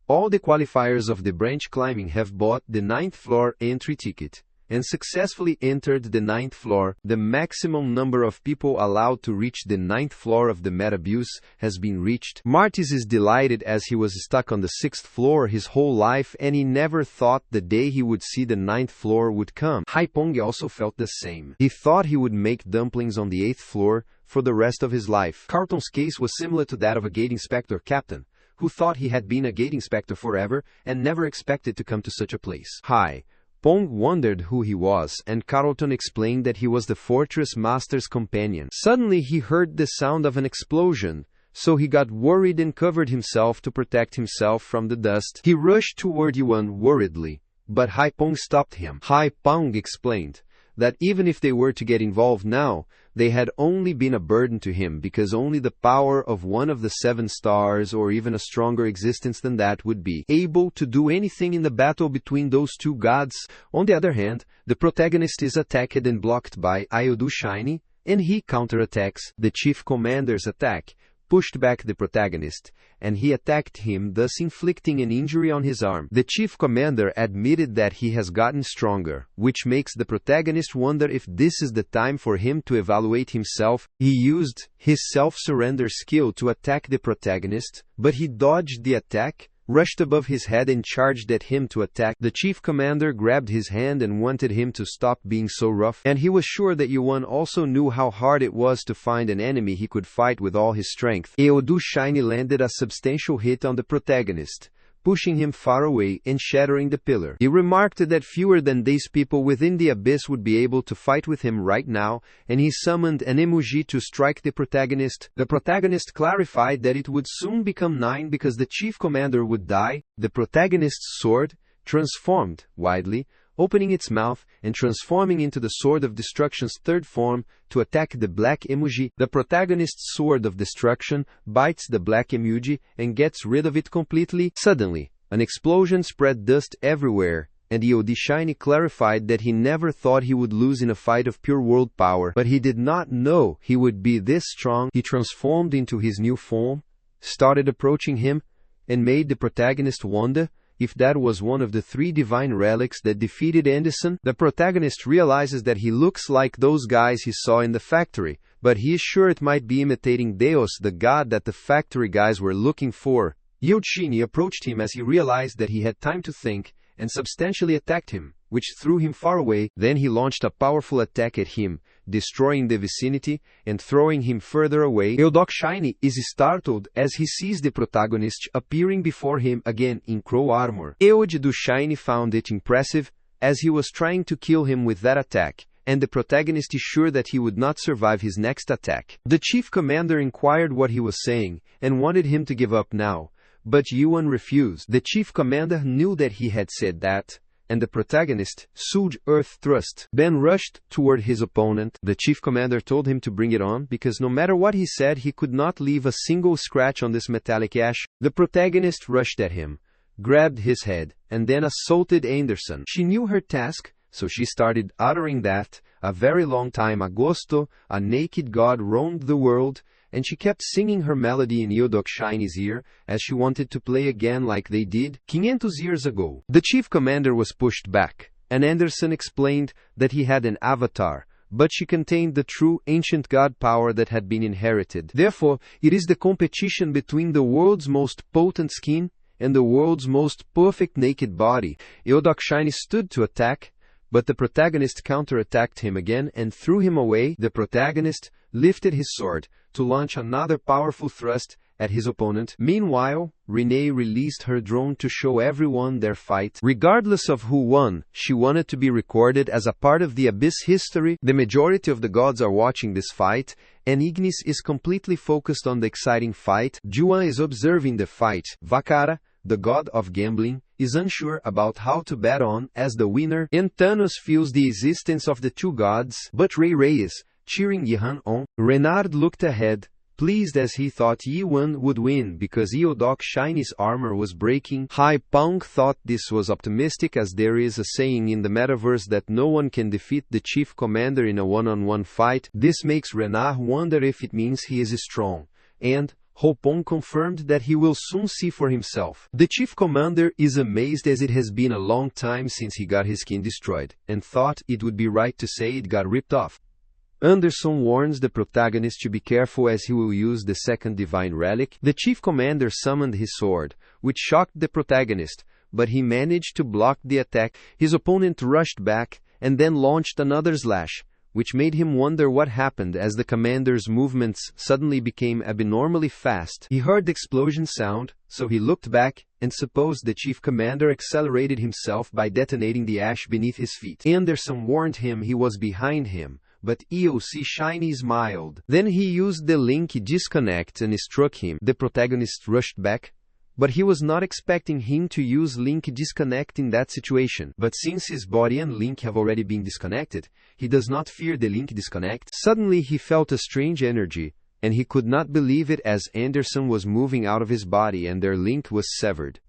S1: All the qualifiers of the branch climbing have bought the 9th floor entry ticket, and successfully entered the 9th floor. The maximum number of people allowed to reach the 9th floor of the Metabuse has been reached. Martis is delighted as he was stuck on the 6th floor his whole life, and he never thought the day he would see the 9th floor would come. Haipong also felt the same. He thought he would make dumplings on the 8th floor for the rest of his life. Carlton's case was similar to that of a gate inspector captain, who thought he had been a gate inspector forever and never expected to come to such a place. Haipong wondered who he was, and Carlton explained that he was the fortress master's companion. Suddenly he heard the sound of an explosion, so he got worried and covered himself to protect himself from the dust. He rushed toward Yuan worriedly, but Haipong stopped him. Haipong explained that even if they were to get involved now, they had only been a burden to him because only the power of one of the 7 stars or even a stronger existence than that would be able to do anything in the battle between those 2 gods. On the other hand, the protagonist is attacked and blocked by Iodu Shiny, and he counterattacks. The chief commander's attack pushed back the protagonist, and he attacked him, thus inflicting an injury on his arm. The chief commander admitted that he has gotten stronger, which makes the protagonist wonder if this is the time for him to evaluate himself. He used his self-surrender skill to attack the protagonist, but he dodged the attack, rushed above his head and charged at him to attack. The chief commander grabbed his hand and wanted him to stop being so rough, and he was sure that Yuan also knew how hard it was to find an enemy he could fight with all his strength. Iodu Shiny landed a substantial hit on the protagonist, pushing him far away and shattering the pillar. He remarked that fewer than these people within the abyss would be able to fight with him right now, and he summoned an emoji to strike the protagonist. The protagonist clarified that it would soon become 9 because the chief commander would die. The protagonist's sword transformed widely, opening its mouth and transforming into the Sword of Destruction's 3rd form to attack the black emoji. The protagonist's Sword of Destruction bites the black emoji and gets rid of it completely. Suddenly, an explosion spread dust everywhere, and Iodu Shiny clarified that he never thought he would lose in a fight of pure world power, but he did not know he would be this strong. He transformed into his new form, started approaching him, and made the protagonist wonder if that was one of the 3 divine relics that defeated Anderson. The protagonist realizes that he looks like those guys he saw in the factory, but he is sure it might be imitating Deus, the god that the factory guys were looking for. Iodu Shiny approached him as he realized that he had time to think, and substantially attacked him, which threw him far away. Then he launched a powerful attack at him, destroying the vicinity and throwing him further away. Iodu Shiny is startled as he sees the protagonist appearing before him again in crow armor. Iodu Shiny found it impressive, as he was trying to kill him with that attack, and the protagonist is sure that he would not survive his next attack. The chief commander inquired what he was saying, and wanted him to give up now, but Yuan refused. The chief commander knew that he had said that, and the protagonist, Suge Earth Thrust, then rushed toward his opponent. The chief commander told him to bring it on, because no matter what he said he could not leave a single scratch on this metallic ash. The protagonist rushed at him, grabbed his head, and then assaulted Anderson. She knew her task, so she started uttering that, a very long time agosto, a naked god roamed the world, and she kept singing her melody in Iodu Shiny's ear, as she wanted to play again like they did 500 years ago. The chief commander was pushed back, and Anderson explained that he had an avatar, but she contained the true ancient god power that had been inherited. Therefore, it is the competition between the world's most potent skin and the world's most perfect naked body. Eudokshiny stood to attack, but the protagonist counterattacked him again and threw him away. The protagonist lifted his sword to launch another powerful thrust at his opponent. Meanwhile, Renee released her drone to show everyone their fight. Regardless of who won, she wanted to be recorded as a part of the Abyss history. The majority of the gods are watching this fight, and Ignis is completely focused on the exciting fight. Juan is observing the fight. Vakara, the god of gambling, is unsure about how to bet on as the winner, and Thanos feels the existence of the two gods, but Ray is cheering Yihan on. Renard looked ahead, pleased as he thought Yiwan would win because Eudok-Shiny's armor was breaking. Hai Pong thought this was optimistic, as there is a saying in the metaverse that no one can defeat the chief commander in a one-on-one fight. This makes Renard wonder if it means he is strong, and Hopong confirmed that he will soon see for himself. The chief commander is amazed as it has been a long time since he got his skin destroyed, and thought it would be right to say it got ripped off. Anderson warns the protagonist to be careful as he will use the second divine relic. The chief commander summoned his sword, which shocked the protagonist, but he managed to block the attack. His opponent rushed back, and then launched another slash, which made him wonder what happened as the commander's movements suddenly became abnormally fast. He heard the explosion sound, so he looked back, and supposed the chief commander accelerated himself by detonating the ash beneath his feet. Anderson warned him he was behind him, but Eudok-Shiny smiled. Then he used the link disconnect and struck him. The protagonist rushed back, but he was not expecting him to use link disconnect in that situation. But since his body and link have already been disconnected, he does not fear the link disconnect. Suddenly he felt a strange energy, and he could not believe it as Anderson was moving out of his body and their link was severed.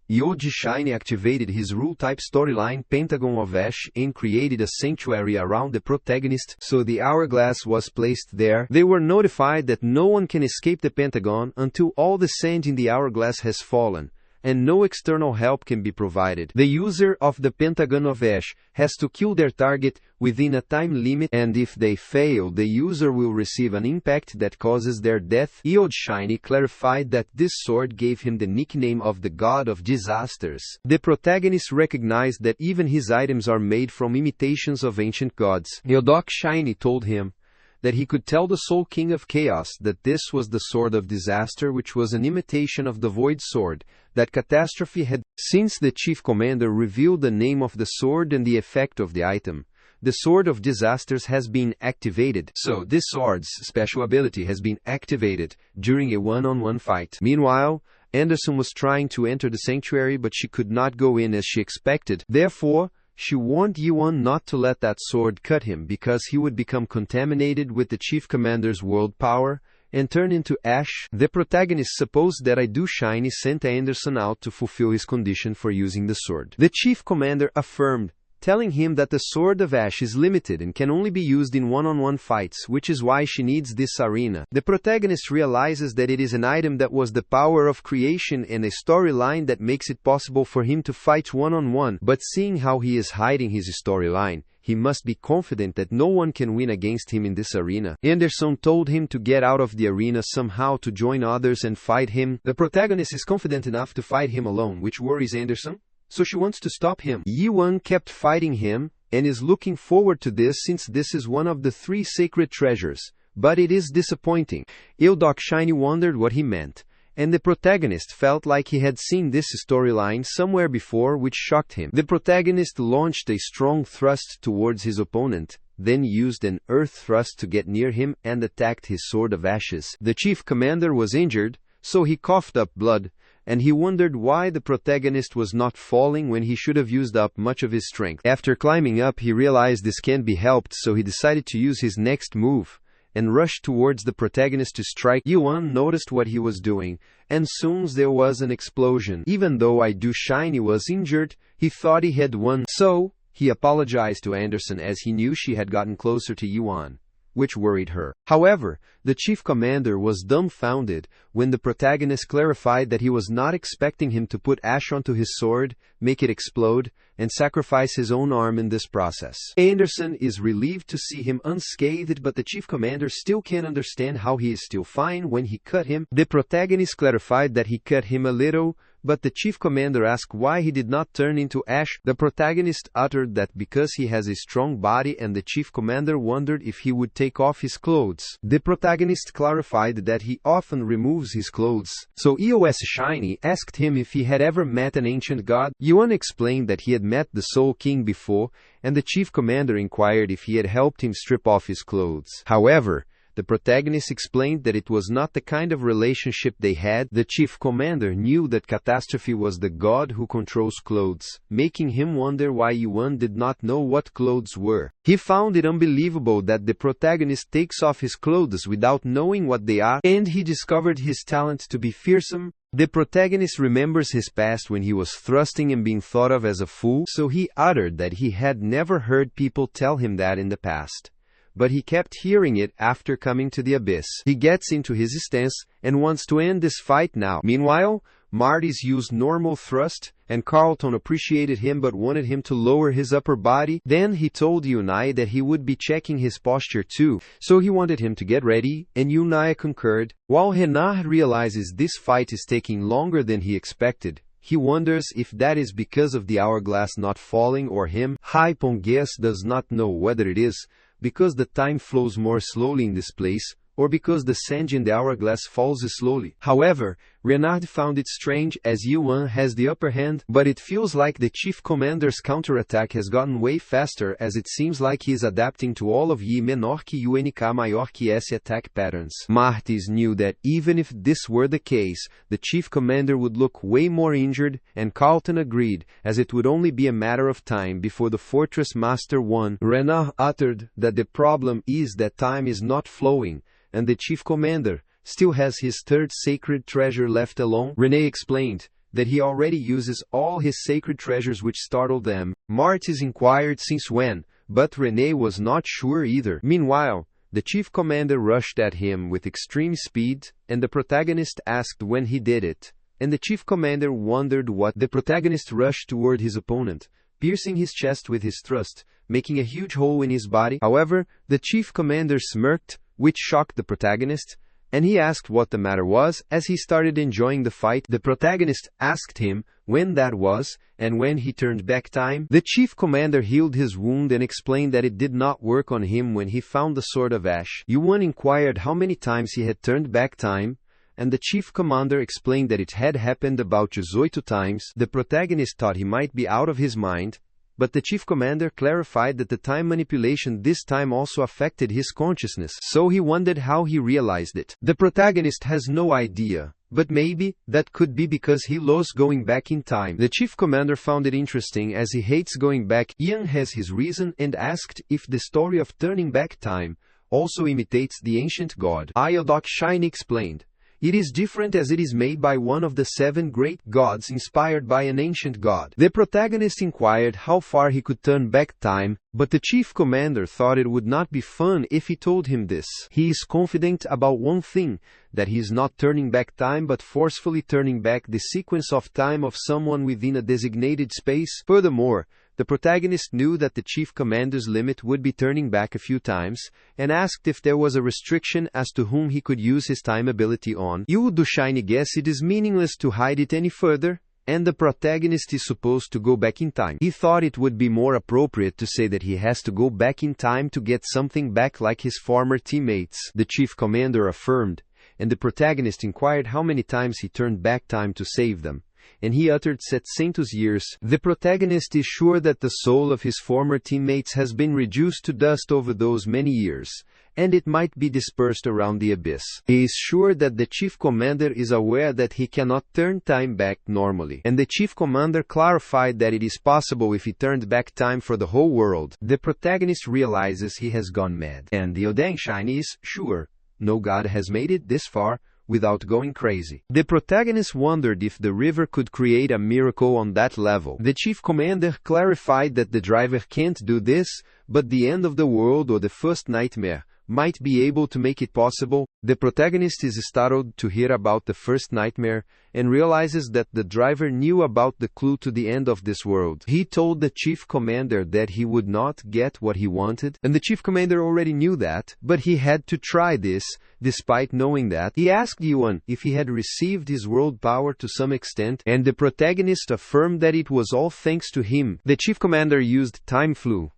S1: Eudok-Shiny activated his rule-type storyline Pentagon of Ash and created a sanctuary around the protagonist, so the hourglass was placed there. They were notified that no one can escape the Pentagon until all the sand in the hourglass has fallen, and no external help can be provided. The user of the Pentagon of Ash has to kill their target within a time limit, and if they fail, the user will receive an impact that causes their death. Eudok-Shiny clarified that this sword gave him the nickname of the God of Disasters. The protagonist recognized that even his items are made from imitations of ancient gods. Eudok-Shiny told him that he could tell the Soul King of Chaos that this was the Sword of Disaster, which was an imitation of the Void Sword that Catastrophe had. Since the chief commander revealed the name of the sword and the effect of the item, the Sword of Disasters has been activated, so this sword's special ability has been activated during a one-on-one fight. Meanwhile, Anderson was trying to enter the sanctuary, but she could not go in as she expected. Therefore, she warned Yuan not to let that sword cut him because he would become contaminated with the chief commander's world power and turn into ash. The protagonist supposed that Eudok-Shiny sent Anderson out to fulfill his condition for using the sword. The chief commander affirmed, telling him that the Sword of Ash is limited and can only be used in one-on-one fights, which is why she needs this arena. The protagonist realizes that it is an item that was the power of creation and a storyline that makes it possible for him to fight one-on-one, but seeing how he is hiding his storyline, he must be confident that no one can win against him in this arena. Anderson told him to get out of the arena somehow to join others and fight him. The protagonist is confident enough to fight him alone, which worries Anderson, so she wants to stop him. Yuan kept fighting him, and is looking forward to this since this is one of the 3 sacred treasures, but it is disappointing. Eudok-Shiny wondered what he meant, and the protagonist felt like he had seen this storyline somewhere before, which shocked him. The protagonist launched a strong thrust towards his opponent, then used an earth thrust to get near him and attacked his Sword of Ashes. The chief commander was injured, so he coughed up blood, and he wondered why the protagonist was not falling when he should have used up much of his strength. After climbing up, he realized this can't be helped, so he decided to use his next move and rushed towards the protagonist to strike. Yuan noticed what he was doing, and soon there was an explosion. Even though Eudok-Shiny was injured, he thought he had won, so he apologized to Anderson as he knew she had gotten closer to Yuan, which worried her. However, the chief commander was dumbfounded when the protagonist clarified that he was not expecting him to put ash onto his sword, make it explode, and sacrifice his own arm in this process. Anderson is relieved to see him unscathed, but the chief commander still can't understand how he is still fine when he cut him. The protagonist clarified that he cut him a little but the chief commander asked why he did not turn into ash. The protagonist uttered that because he has a strong body, and the chief commander wondered if he would take off his clothes. The protagonist clarified that he often removes his clothes. So EOS Shiny asked him if he had ever met an ancient god. Yuan explained that he had met the Soul King before, and the chief commander inquired if he had helped him strip off his clothes. However, the protagonist explained that it was not the kind of relationship they had. The chief commander knew that Catastrophe was the god who controls clothes, making him wonder why Yuan did not know what clothes were. He found it unbelievable that the protagonist takes off his clothes without knowing what they are, and he discovered his talent to be fearsome. The protagonist remembers his past when he was thrusting and being thought of as a fool, so he uttered that he had never heard people tell him that in the past. But he kept hearing it after coming to the abyss. He gets into his stance and wants to end this fight now. Meanwhile, Marty's used normal thrust, and Carlton appreciated him but wanted him to lower his upper body. Then he told Yunai that he would be checking his posture too, so he wanted him to get ready, and Yunai concurred. While Renard realizes this fight is taking longer than he expected, he wonders if that is because of the hourglass not falling or him. Hypongues does not know whether it is because the time flows more slowly in this place, or because the sand in the hourglass falls slowly. However, Renard found it strange as Yuan has the upper hand, but it feels like the chief commander's counterattack has gotten way faster, as it seems like he is adapting to all of Yi menor que UNK maior que S attack patterns. Martys knew that even if this were the case, the chief commander would look way more injured, and Carlton agreed, as it would only be a matter of time before the Fortress Master won. Renard uttered that the problem is that time is not flowing, and the chief commander still has his third sacred treasure left alone. Rene explained that he already uses all his sacred treasures, which startled them. Martys inquired since when, but Rene was not sure either. Meanwhile, the chief commander rushed at him with extreme speed, and the protagonist asked when he did it, and the chief commander wondered what. The protagonist rushed toward his opponent, piercing his chest with his thrust, making a huge hole in his body. However, the chief commander smirked, which shocked the protagonist, and he asked what the matter was. As he started enjoying the fight, the protagonist asked him when that was, and when he turned back time. The chief commander healed his wound and explained that it did not work on him when he found the Sword of Ash. Yuan inquired how many times he had turned back time, and the chief commander explained that it had happened about 18 times. The protagonist thought he might be out of his mind, but the chief commander clarified that the time manipulation this time also affected his consciousness, so he wondered how he realized it. The protagonist has no idea, but maybe that could be because he loves going back in time. The chief commander found it interesting as he hates going back. Ian has his reason and asked if the story of turning back time also imitates the ancient god. Iodok Shine explained, "It is different as it is made by one of the 7 great gods inspired by an ancient god." The protagonist inquired how far he could turn back time, but the chief commander thought it would not be fun if he told him this. He is confident about one thing, that he is not turning back time but forcefully turning back the sequence of time of someone within a designated space. Furthermore, the protagonist knew that the chief commander's limit would be turning back a few times, and asked if there was a restriction as to whom he could use his time ability on. You do shiny guess it is meaningless to hide it any further, and the protagonist is supposed to go back in time. He thought it would be more appropriate to say that he has to go back in time to get something back like his former teammates. The chief commander affirmed, and the protagonist inquired how many times he turned back time to save them, and he uttered 700 years. The protagonist is sure that the soul of his former teammates has been reduced to dust over those many years, and it might be dispersed around the abyss. He is sure that the chief commander is aware that he cannot turn time back normally, and the chief commander clarified that it is possible if he turned back time for the whole world. The protagonist realizes he has gone mad, and the Odang Shiny is sure no god has made it this far without going crazy. The protagonist wondered if the river could create a miracle on that level. The chief commander clarified that the driver can't do this, but the end of the world or the first nightmare might be able to make it possible. The protagonist is startled to hear about the first nightmare, and realizes that the driver knew about the clue to the end of this world. He told the chief commander that he would not get what he wanted, and the chief commander already knew that, but he had to try this. Despite knowing that, he asked Yuan if he had received his world power to some extent, and the protagonist affirmed that it was all thanks to him. The chief commander used time flu,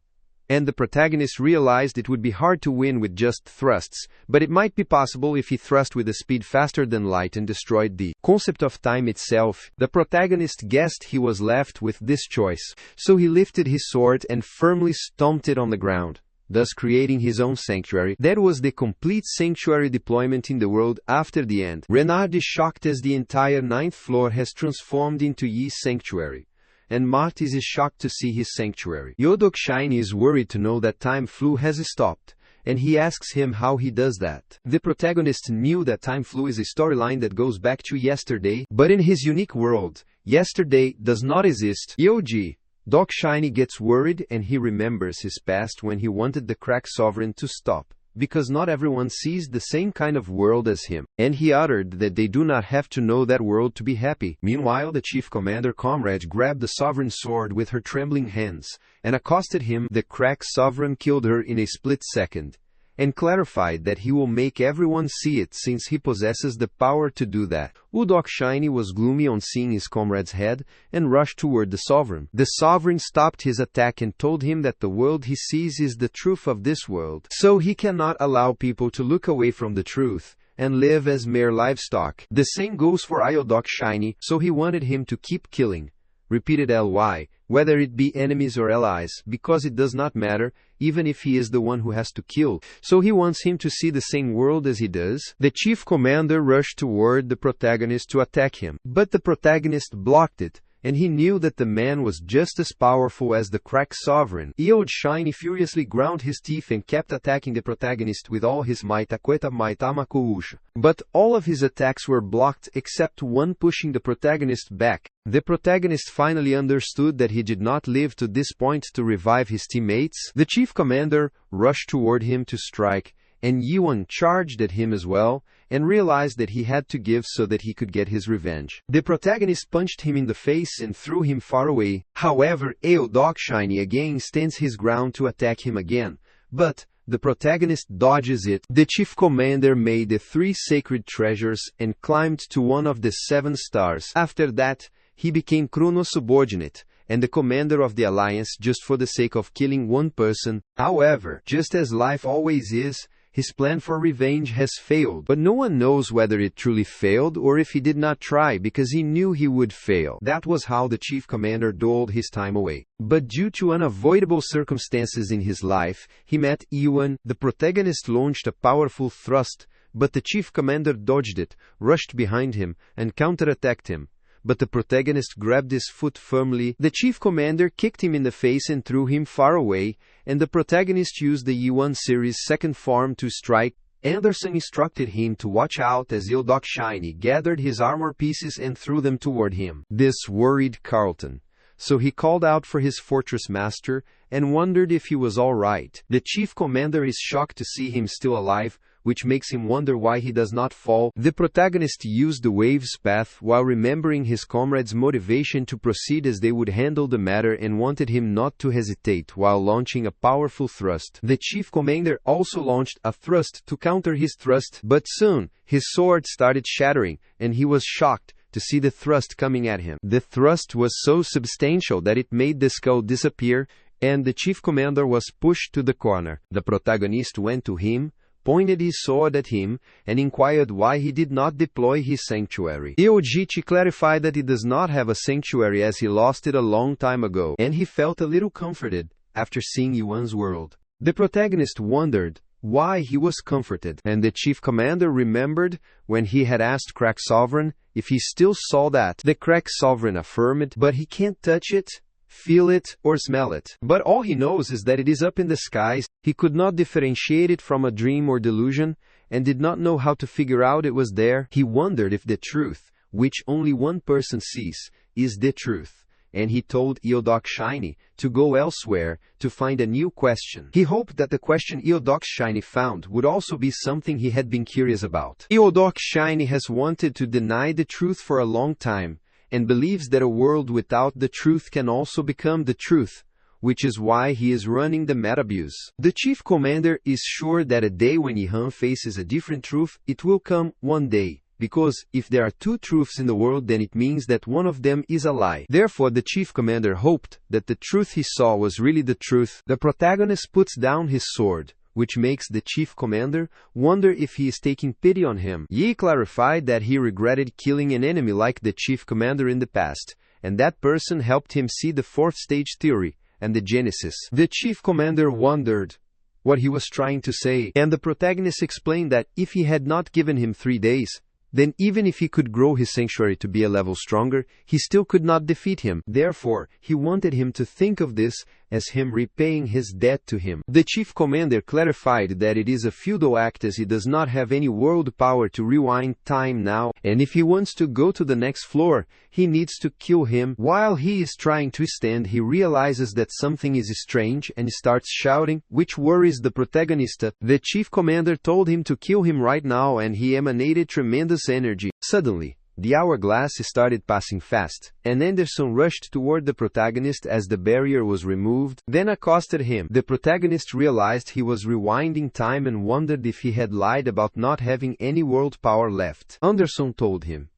S1: and the protagonist realized it would be hard to win with just thrusts, but it might be possible if he thrust with a speed faster than light and destroyed the concept of time itself. The protagonist guessed he was left with this choice, so he lifted his sword and firmly stomped it on the ground, thus creating his own sanctuary. That was the complete sanctuary deployment in the world after the end. Renard is shocked as the entire 9th floor has transformed into Yi's sanctuary, and Martis is shocked to see his sanctuary. Yodok Shiny is worried to know that time flu has stopped, and he asks him how he does that. The protagonist knew that time flu is a storyline that goes back to yesterday, but in his unique world, yesterday does not exist. Yoji, Doc Shiny gets worried and he remembers his past when he wanted the crack sovereign to stop, because not everyone sees the same kind of world as him, and he uttered that they do not have to know that world to be happy. Meanwhile, the chief commander comrade grabbed the sovereign sword with her trembling hands, and accosted him. The crack sovereign killed her in a split second, and clarified that he will make everyone see it since he possesses the power to do that. Udok Shiny was gloomy on seeing his comrade's head, and rushed toward the sovereign. The sovereign stopped his attack and told him that the world he sees is the truth of this world, so he cannot allow people to look away from the truth and live as mere livestock. The same goes for Iodok Shiny, so he wanted him to keep killing, repeated Ly, whether it be enemies or allies, because it does not matter, even if he is the one who has to kill. So he wants him to see the same world as he does. The chief commander rushed toward the protagonist to attack him, but the protagonist blocked it, and he knew that the man was just as powerful as the crack sovereign. Iod Shiny furiously ground his teeth and kept attacking the protagonist with all his might. But all of his attacks were blocked except one, pushing the protagonist back. The protagonist finally understood that he did not live to this point to revive his teammates. The chief commander rushed toward him to strike, and Yuan charged at him as well, and realized that he had to give so that he could get his revenge. The protagonist punched him in the face and threw him far away. However, Aodok Shiny again stands his ground to attack him again, but the protagonist dodges it. The chief commander made the 3 sacred treasures and climbed to one of the 7 stars. After that, he became Chrono subordinate, and the commander of the alliance just for the sake of killing one person. However, just as life always is, his plan for revenge has failed, but no one knows whether it truly failed or if he did not try because he knew he would fail. That was how the chief commander doled his time away. But due to unavoidable circumstances in his life, he met Yuan. The protagonist launched a powerful thrust, but the chief commander dodged it, rushed behind him, and counterattacked him. But the protagonist grabbed his foot firmly. The chief commander kicked him in the face and threw him far away, and the protagonist used the Yuan series' second form to strike. Anderson instructed him to watch out as Ildok Shiny gathered his armor pieces and threw them toward him. This worried Carlton, so he called out for his fortress master and wondered if he was all right. The chief commander is shocked to see him still alive, which makes him wonder why he does not fall. The protagonist used the wave's path while remembering his comrade's motivation to proceed as they would handle the matter and wanted him not to hesitate while launching a powerful thrust. The chief commander also launched a thrust to counter his thrust, but soon his sword started shattering, and he was shocked to see the thrust coming at him. The thrust was so substantial that it made the skull disappear, and the chief commander was pushed to the corner. The protagonist went to him, pointed his sword at him, and inquired why he did not deploy his sanctuary. Iojichi clarified that he does not have a sanctuary as he lost it a long time ago, and he felt a little comforted after seeing Yuan's world. The protagonist wondered why he was comforted, and the chief commander remembered when he had asked Crack Sovereign if he still saw that. The Crack Sovereign affirmed, but he can't touch it, feel it, or smell it. But all he knows is that it is up in the skies. He could not differentiate it from a dream or delusion, and did not know how to figure out it was there. He wondered if the truth, which only one person sees, is the truth, and he told Eodok Shiny to go elsewhere to find a new question. He hoped that the question Eodok Shiny found would also be something he had been curious about. Eodok Shiny has wanted to deny the truth for a long time, and believes that a world without the truth can also become the truth, which is why he is running the Metabuse. The chief commander is sure that a day when Ihan faces a different truth, it will come one day. Because, if there are two truths in the world, then it means that one of them is a lie. Therefore, the chief commander hoped that the truth he saw was really the truth. The protagonist puts down his sword, which makes the chief commander wonder if he is taking pity on him. Yi clarified that he regretted killing an enemy like the chief commander in the past, and that person helped him see the fourth stage theory and the genesis. The chief commander wondered what he was trying to say, and the protagonist explained that if he had not given him 3 days, then even if he could grow his sanctuary to be a level stronger, he still could not defeat him. Therefore, he wanted him to think of this as him repaying his debt to him. The chief commander clarified that it is a feudal act as he does not have any world power to rewind time now, and if he wants to go to the next floor, he needs to kill him. While he is trying to stand, he realizes that something is strange and starts shouting, which worries the protagonist. The chief commander told him to kill him right now, and he emanated tremendous energy. Suddenly, the hourglass started passing fast, and Anderson rushed toward the protagonist as the barrier was removed, then accosted him. The protagonist realized he was rewinding time and wondered if he had lied about not having any world power left. Anderson told him,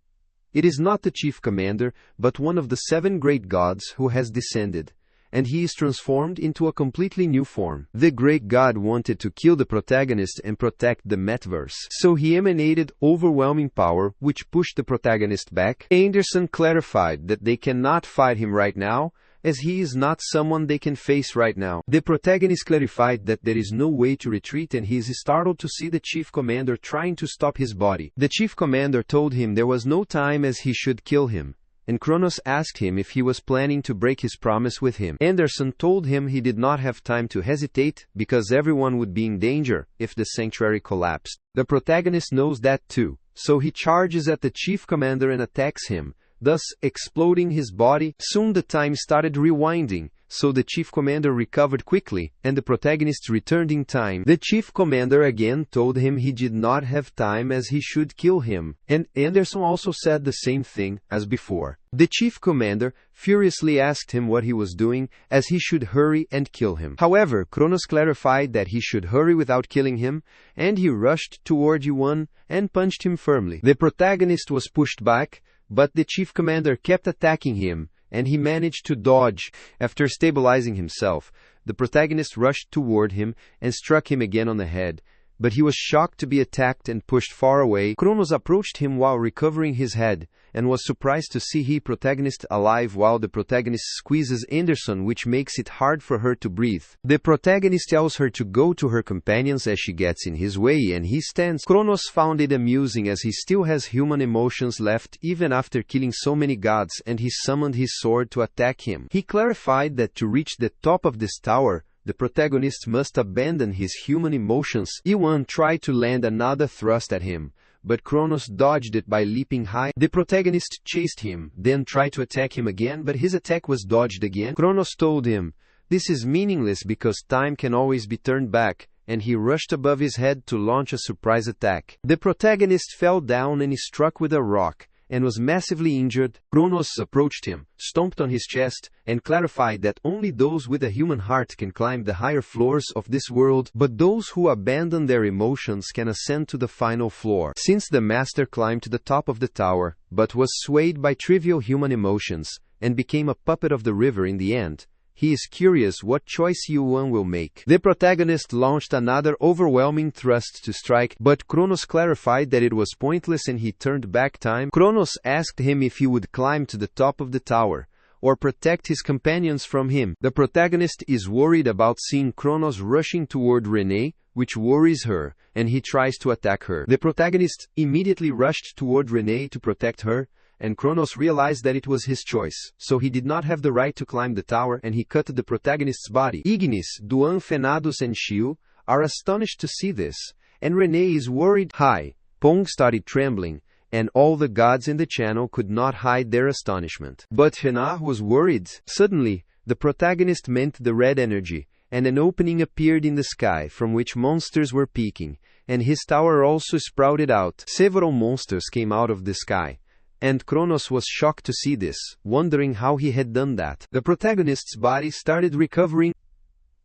S1: "It is not the chief commander, but one of the 7 great gods who has descended, and he is transformed into a completely new form." The great god wanted to kill the protagonist and protect the metaverse, so he emanated overwhelming power, which pushed the protagonist back. Anderson clarified that they cannot fight him right now, as he is not someone they can face right now. The protagonist clarified that there is no way to retreat, and he is startled to see the chief commander trying to stop his body. The chief commander told him there was no time as he should kill him, and Kronos asked him if he was planning to break his promise with him. Anderson told him he did not have time to hesitate, because everyone would be in danger if the sanctuary collapsed. The protagonist knows that too, so he charges at the chief commander and attacks him, thus exploding his body. Soon the time started rewinding, so the chief commander recovered quickly, and the protagonist returned in time. The chief commander again told him he did not have time as he should kill him, and Anderson also said the same thing as before. The chief commander furiously asked him what he was doing, as he should hurry and kill him. However, Kronos clarified that he should hurry without killing him, and he rushed toward Yuan and punched him firmly. The protagonist was pushed back, but the chief commander kept attacking him, and he managed to dodge. After stabilizing himself, the protagonist rushed toward him and struck him again on the head, but he was shocked to be attacked and pushed far away. Kronos approached him while recovering his head, and was surprised to see the protagonist alive while the protagonist squeezes Anderson, which makes it hard for her to breathe. The protagonist tells her to go to her companions as she gets in his way, and he stands. Kronos found it amusing as he still has human emotions left even after killing so many gods, and he summoned his sword to attack him. He clarified that to reach the top of this tower, the protagonist must abandon his human emotions. Yuan tried to land another thrust at him, but Kronos dodged it by leaping high. The protagonist chased him, then tried to attack him again, but his attack was dodged again. Kronos told him, "This is meaningless because time can always be turned back," and he rushed above his head to launch a surprise attack. The protagonist fell down and he struck with a rock, and was massively injured. Kronos approached him, stomped on his chest, and clarified that only those with a human heart can climb the higher floors of this world, but those who abandon their emotions can ascend to the final floor. Since the master climbed to the top of the tower, but was swayed by trivial human emotions, and became a puppet of the river in the end, he is curious what choice Yuan will make. The protagonist launched another overwhelming thrust to strike, but Kronos clarified that it was pointless and he turned back time. Kronos asked him if he would climb to the top of the tower, or protect his companions from him. The protagonist is worried about seeing Kronos rushing toward Renee, which worries her, and he tries to attack her. The protagonist immediately rushed toward Renee to protect her, and Kronos realized that it was his choice, so he did not have the right to climb the tower, and he cut the protagonist's body. Ignis, Duan, Fenados, and Shiu are astonished to see this, and Renee is worried. Hai Pong started trembling, and all the gods in the channel could not hide their astonishment. But Renard was worried. Suddenly, the protagonist meant the red energy, and an opening appeared in the sky from which monsters were peeking, and his tower also sprouted out. Several monsters came out of the sky, and Kronos was shocked to see this, wondering how he had done that. The protagonist's body started recovering.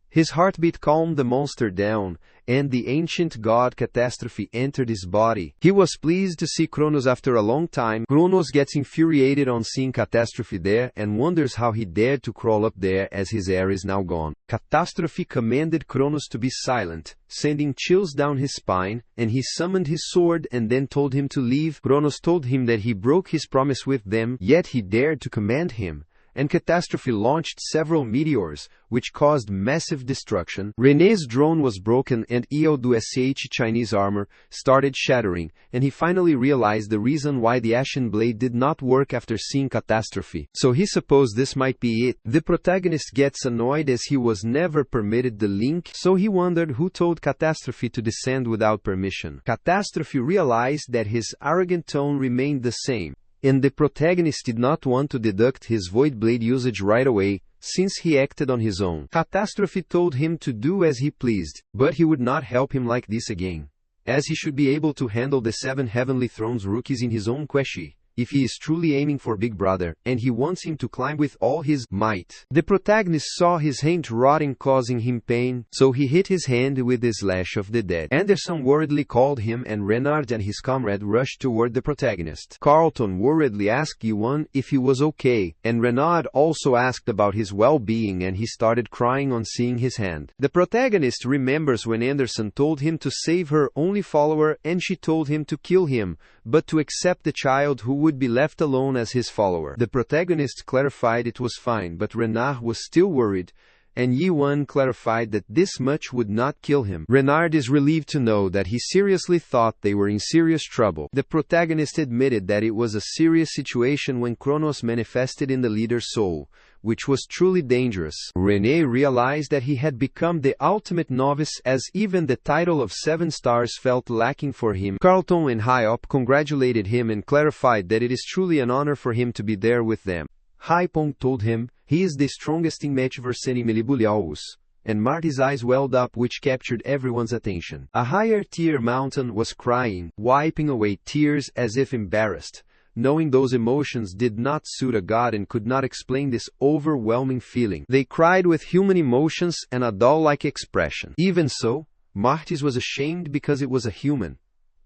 S1: His heartbeat calmed the monster down, and the ancient god Catastrophe entered his body. He was pleased to see Kronos after a long time. Kronos gets infuriated on seeing Catastrophe there and wonders how he dared to crawl up there as his heir is now gone. Catastrophe commanded Kronos to be silent, sending chills down his spine, and he summoned his sword and then told him to leave. Kronos told him that he broke his promise with them, yet he dared to command him, and Catastrophe launched several meteors, which caused massive destruction. René's drone was broken and EODUSH Chinese armor started shattering, and he finally realized the reason why the Ashen Blade did not work after seeing Catastrophe. So he supposed this might be it. The protagonist gets annoyed as he was never permitted the link, so he wondered who told Catastrophe to descend without permission. Catastrophe realized that his arrogant tone remained the same, and the protagonist did not want to deduct his Void Blade usage right away, since he acted on his own. Catastrophe told him to do as he pleased, but he would not help him like this again, as he should be able to handle the 7 Heavenly Thrones rookies in his own Queshy, if he is truly aiming for Big Brother, and he wants him to climb with all his might. The protagonist saw his hand rotting, causing him pain, so he hit his hand with the Slash of the Dead. Anderson worriedly called him, and Renard and his comrade rushed toward the protagonist. Carlton worriedly asked Yuan if he was okay, and Renard also asked about his well-being, and he started crying on seeing his hand. The protagonist remembers when Anderson told him to save her only follower, and she told him to kill him, but to accept the child who would be left alone as his follower. The protagonist clarified it was fine, but Renard was still worried, and Yuan clarified that this much would not kill him. Renard is relieved to know that he seriously thought they were in serious trouble. The protagonist admitted that it was a serious situation when Kronos manifested in the leader's soul, which was truly dangerous. René realized that he had become the ultimate novice, as even the title of 7 stars felt lacking for him. Carlton and Hyop congratulated him and clarified that it is truly an honor for him to be there with them. Hypong told him he is the strongest in Matchverse Melibuliaus, and Marty's eyes welled up, which captured everyone's attention. A higher tier mountain was crying, wiping away tears as if embarrassed, knowing those emotions did not suit a god and could not explain this overwhelming feeling. They cried with human emotions and a doll-like expression. Even so, Martys was ashamed because it was a human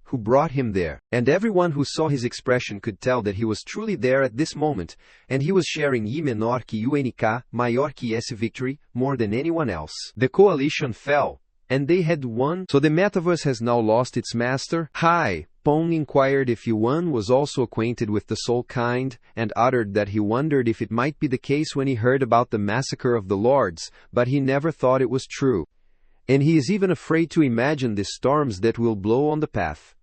S1: who brought him there, and everyone who saw his expression could tell that he was truly there at this moment, and he was sharing Y menor que UNK, maior que esse victory, more than anyone else. The coalition fell, and they had won, so the metaverse has now lost its master. Hi! Pong inquired if Yuan was also acquainted with the soul kind, and uttered that he wondered if it might be the case when he heard about the massacre of the lords, but he never thought it was true. And he is even afraid to imagine the storms that will blow on the path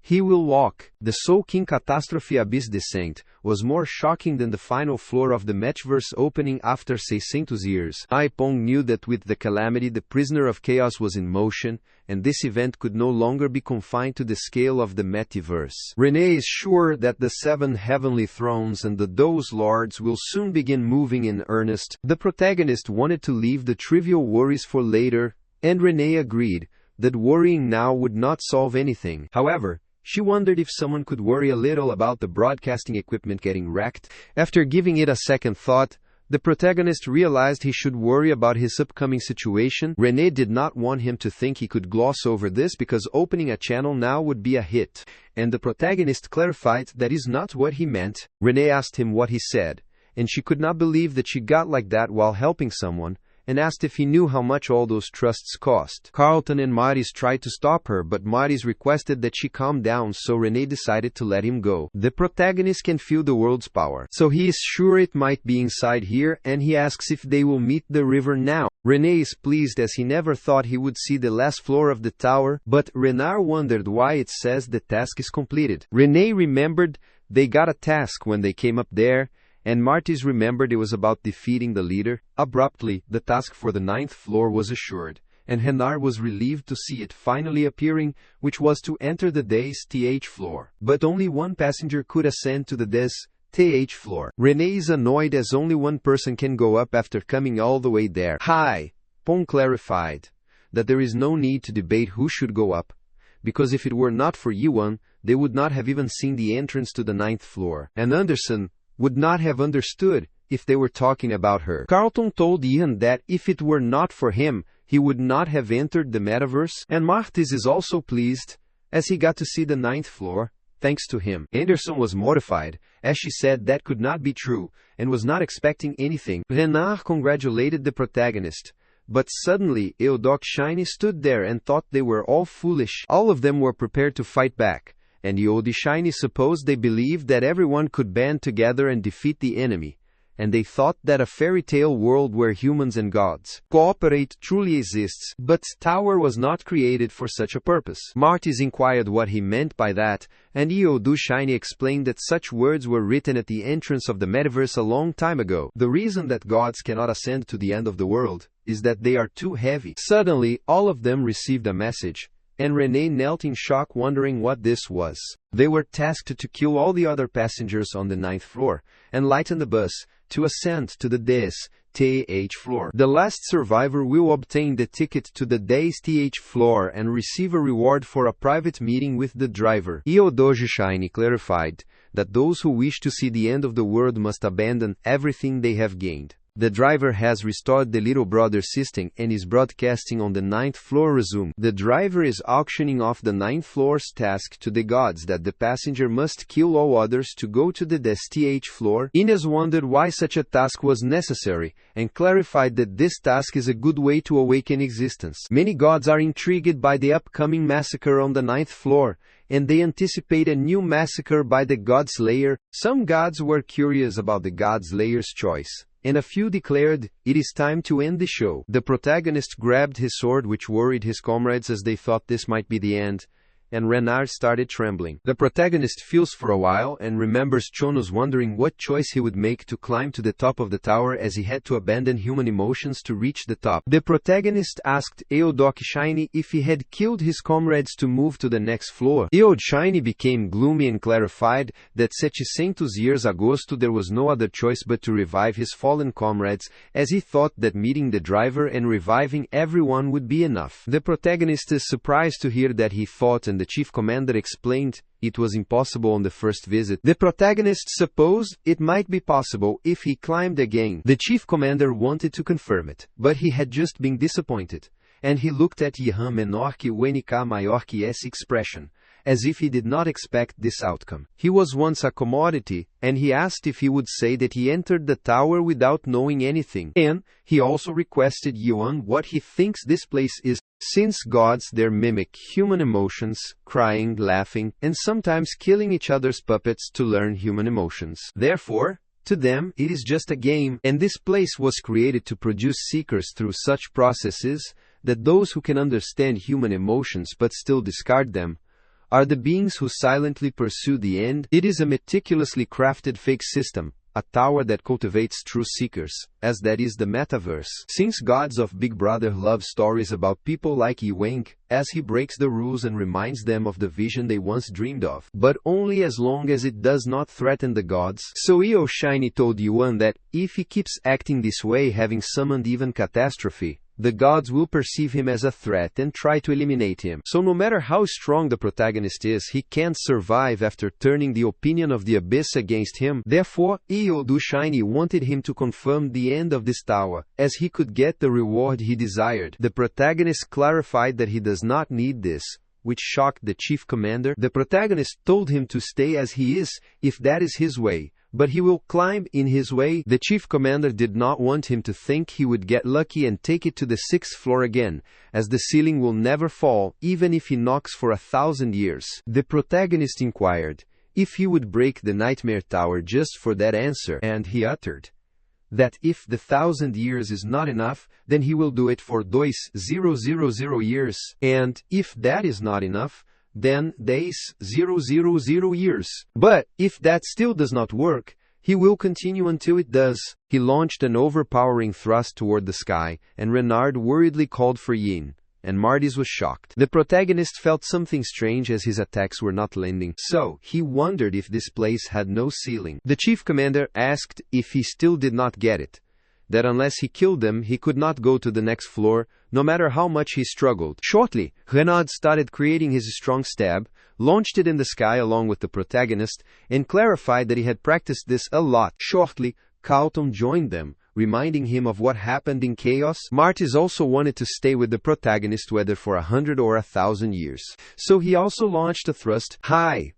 S1: he will walk. The Soul King Catastrophe Abyss descent was more shocking than the final floor of the Matchverse opening after 600 years. Ipong knew that with the calamity the prisoner of chaos was in motion, and this event could no longer be confined to the scale of the Metiverse. René is sure that the 7 heavenly thrones and the Those Lords will soon begin moving in earnest. The protagonist wanted to leave the trivial worries for later, and René agreed that worrying now would not solve anything. However, she wondered if someone could worry a little about the broadcasting equipment getting wrecked. After giving it a second thought, the protagonist realized he should worry about his upcoming situation. René did not want him to think he could gloss over this because opening a channel now would be a hit, and the protagonist clarified that is not what he meant. René asked him what he said, and she could not believe that she got like that while helping someone, and asked if he knew how much all those trusts cost. Carlton and Martys tried to stop her, but Martys requested that she calm down, so René decided to let him go. The protagonist can feel the world's power, so he is sure it might be inside here, and he asks if they will meet the river now. René is pleased as he never thought he would see the last floor of the tower, but Renard wondered why it says the task is completed. René remembered they got a task when they came up there, and Martys remembered it was about defeating the leader. Abruptly, the task for the 9th floor was assured, and Renar was relieved to see it finally appearing, which was to enter the DSTH floor. But only one passenger could ascend to the DSTH floor. Renee is annoyed as only one person can go up after coming all the way there. Hi! Pong clarified that there is no need to debate who should go up, because if it were not for Yuan, they would not have even seen the entrance to the 9th floor. And Anderson would not have understood if they were talking about her. Carlton told Ian that if it were not for him, he would not have entered the metaverse, and Martis is also pleased, as he got to see the 9th floor, thanks to him. Anderson was mortified, as she said that could not be true, and was not expecting anything. Renard congratulated the protagonist, but suddenly Eodoc Shiny stood there and thought they were all foolish. All of them were prepared to fight back, and Eodi Shiny supposed they believed that everyone could band together and defeat the enemy, and they thought that a fairy tale world where humans and gods cooperate truly exists, but Tower was not created for such a purpose. Martis inquired what he meant by that, and Eodu Shiny explained that such words were written at the entrance of the metaverse a long time ago. The reason that gods cannot ascend to the end of the world is that they are too heavy. Suddenly, all of them received a message, and Renee knelt in shock wondering what this was. They were tasked to kill all the other passengers on the 9th floor, and lighten the bus, to ascend to the DSTH floor. The last survivor will obtain the ticket to the DSTH floor and receive a reward for a private meeting with the driver. Eodoji Shiny clarified that those who wish to see the end of the world must abandon everything they have gained. The driver has restored the little brother system and is broadcasting on the 9th floor Resumo. The driver is auctioning off the 9th floor's task to the gods that the passenger must kill all others to go to the DSTH floor. Ines wondered why such a task was necessary, and clarified that this task is a good way to awaken existence. Many gods are intrigued by the upcoming massacre on the 9th floor, and they anticipate a new massacre by the God Slayer. Some gods were curious about the God Slayer's choice, and a few declared, "It is time to end the show." The protagonist grabbed his sword, which worried his comrades as they thought this might be the end, and Renard started trembling. The protagonist feels for a while and remembers Chonos wondering what choice he would make to climb to the top of the tower, as he had to abandon human emotions to reach the top. The protagonist asked Eodoc Shiny if he had killed his comrades to move to the next floor. Eod Shiny became gloomy and clarified that 700 years agosto there was no other choice but to revive his fallen comrades, as he thought that meeting the driver and reviving everyone would be enough. The protagonist is surprised to hear that he thought, and the chief commander explained it was impossible on the first visit. The protagonist supposed it might be possible if he climbed again. The chief commander wanted to confirm it, but he had just been disappointed, and he looked at Ihan menor que o NK maior que esse expression, as if he did not expect this outcome. He was once a commodity, and he asked if he would say that he entered the tower without knowing anything. And he also requested Yuan what he thinks this place is, since gods there mimic human emotions, crying, laughing, and sometimes killing each other's puppets to learn human emotions. Therefore, to them, it is just a game, and this place was created to produce seekers through such processes, that those who can understand human emotions but still discard them, are the beings who silently pursue the end. It is a meticulously crafted fake system, a tower that cultivates true seekers, as that is the metaverse. Since gods of Big Brother love stories about people like Ewang, as he breaks the rules and reminds them of the vision they once dreamed of, but only as long as it does not threaten the gods. So Eo Shiny told Yuan that, if he keeps acting this way, having summoned even catastrophe, the gods will perceive him as a threat and try to eliminate him. So no matter how strong the protagonist is, he can't survive after turning the opinion of the abyss against him. Therefore, Eodu Shiny wanted him to confirm the end of this tower, as he could get the reward he desired. The protagonist clarified that he does not need this, which shocked the chief commander. The protagonist told him to stay as he is, if that is his way, but he will climb in his way. The chief commander did not want him to think he would get lucky and take it to the 6th floor again, as the ceiling will never fall, even if he knocks for 1,000 years. The protagonist inquired if he would break the Nightmare Tower just for that answer, and he uttered that if the 1,000 years is not enough, then he will do it for 2,000 years, and if that is not enough, then 10,000 years. But if that still does not work, He will continue until it does. He launched an overpowering thrust toward the sky, and Renard worriedly called for Yin. And Martis was shocked. The protagonist felt something strange as his attacks were not landing, so he wondered if this place had no ceiling. The chief commander asked if he still did not get it, that unless he killed them, he could not go to the next floor, no matter how much he struggled. Shortly, Renard started creating his strong stab, launched it in the sky along with the protagonist, and clarified that he had practiced this a lot. Shortly, Carlton joined them, reminding him of what happened in Chaos. Martis also wanted to stay with the protagonist whether for 100 or 1,000 years. So he also launched a thrust. Hi!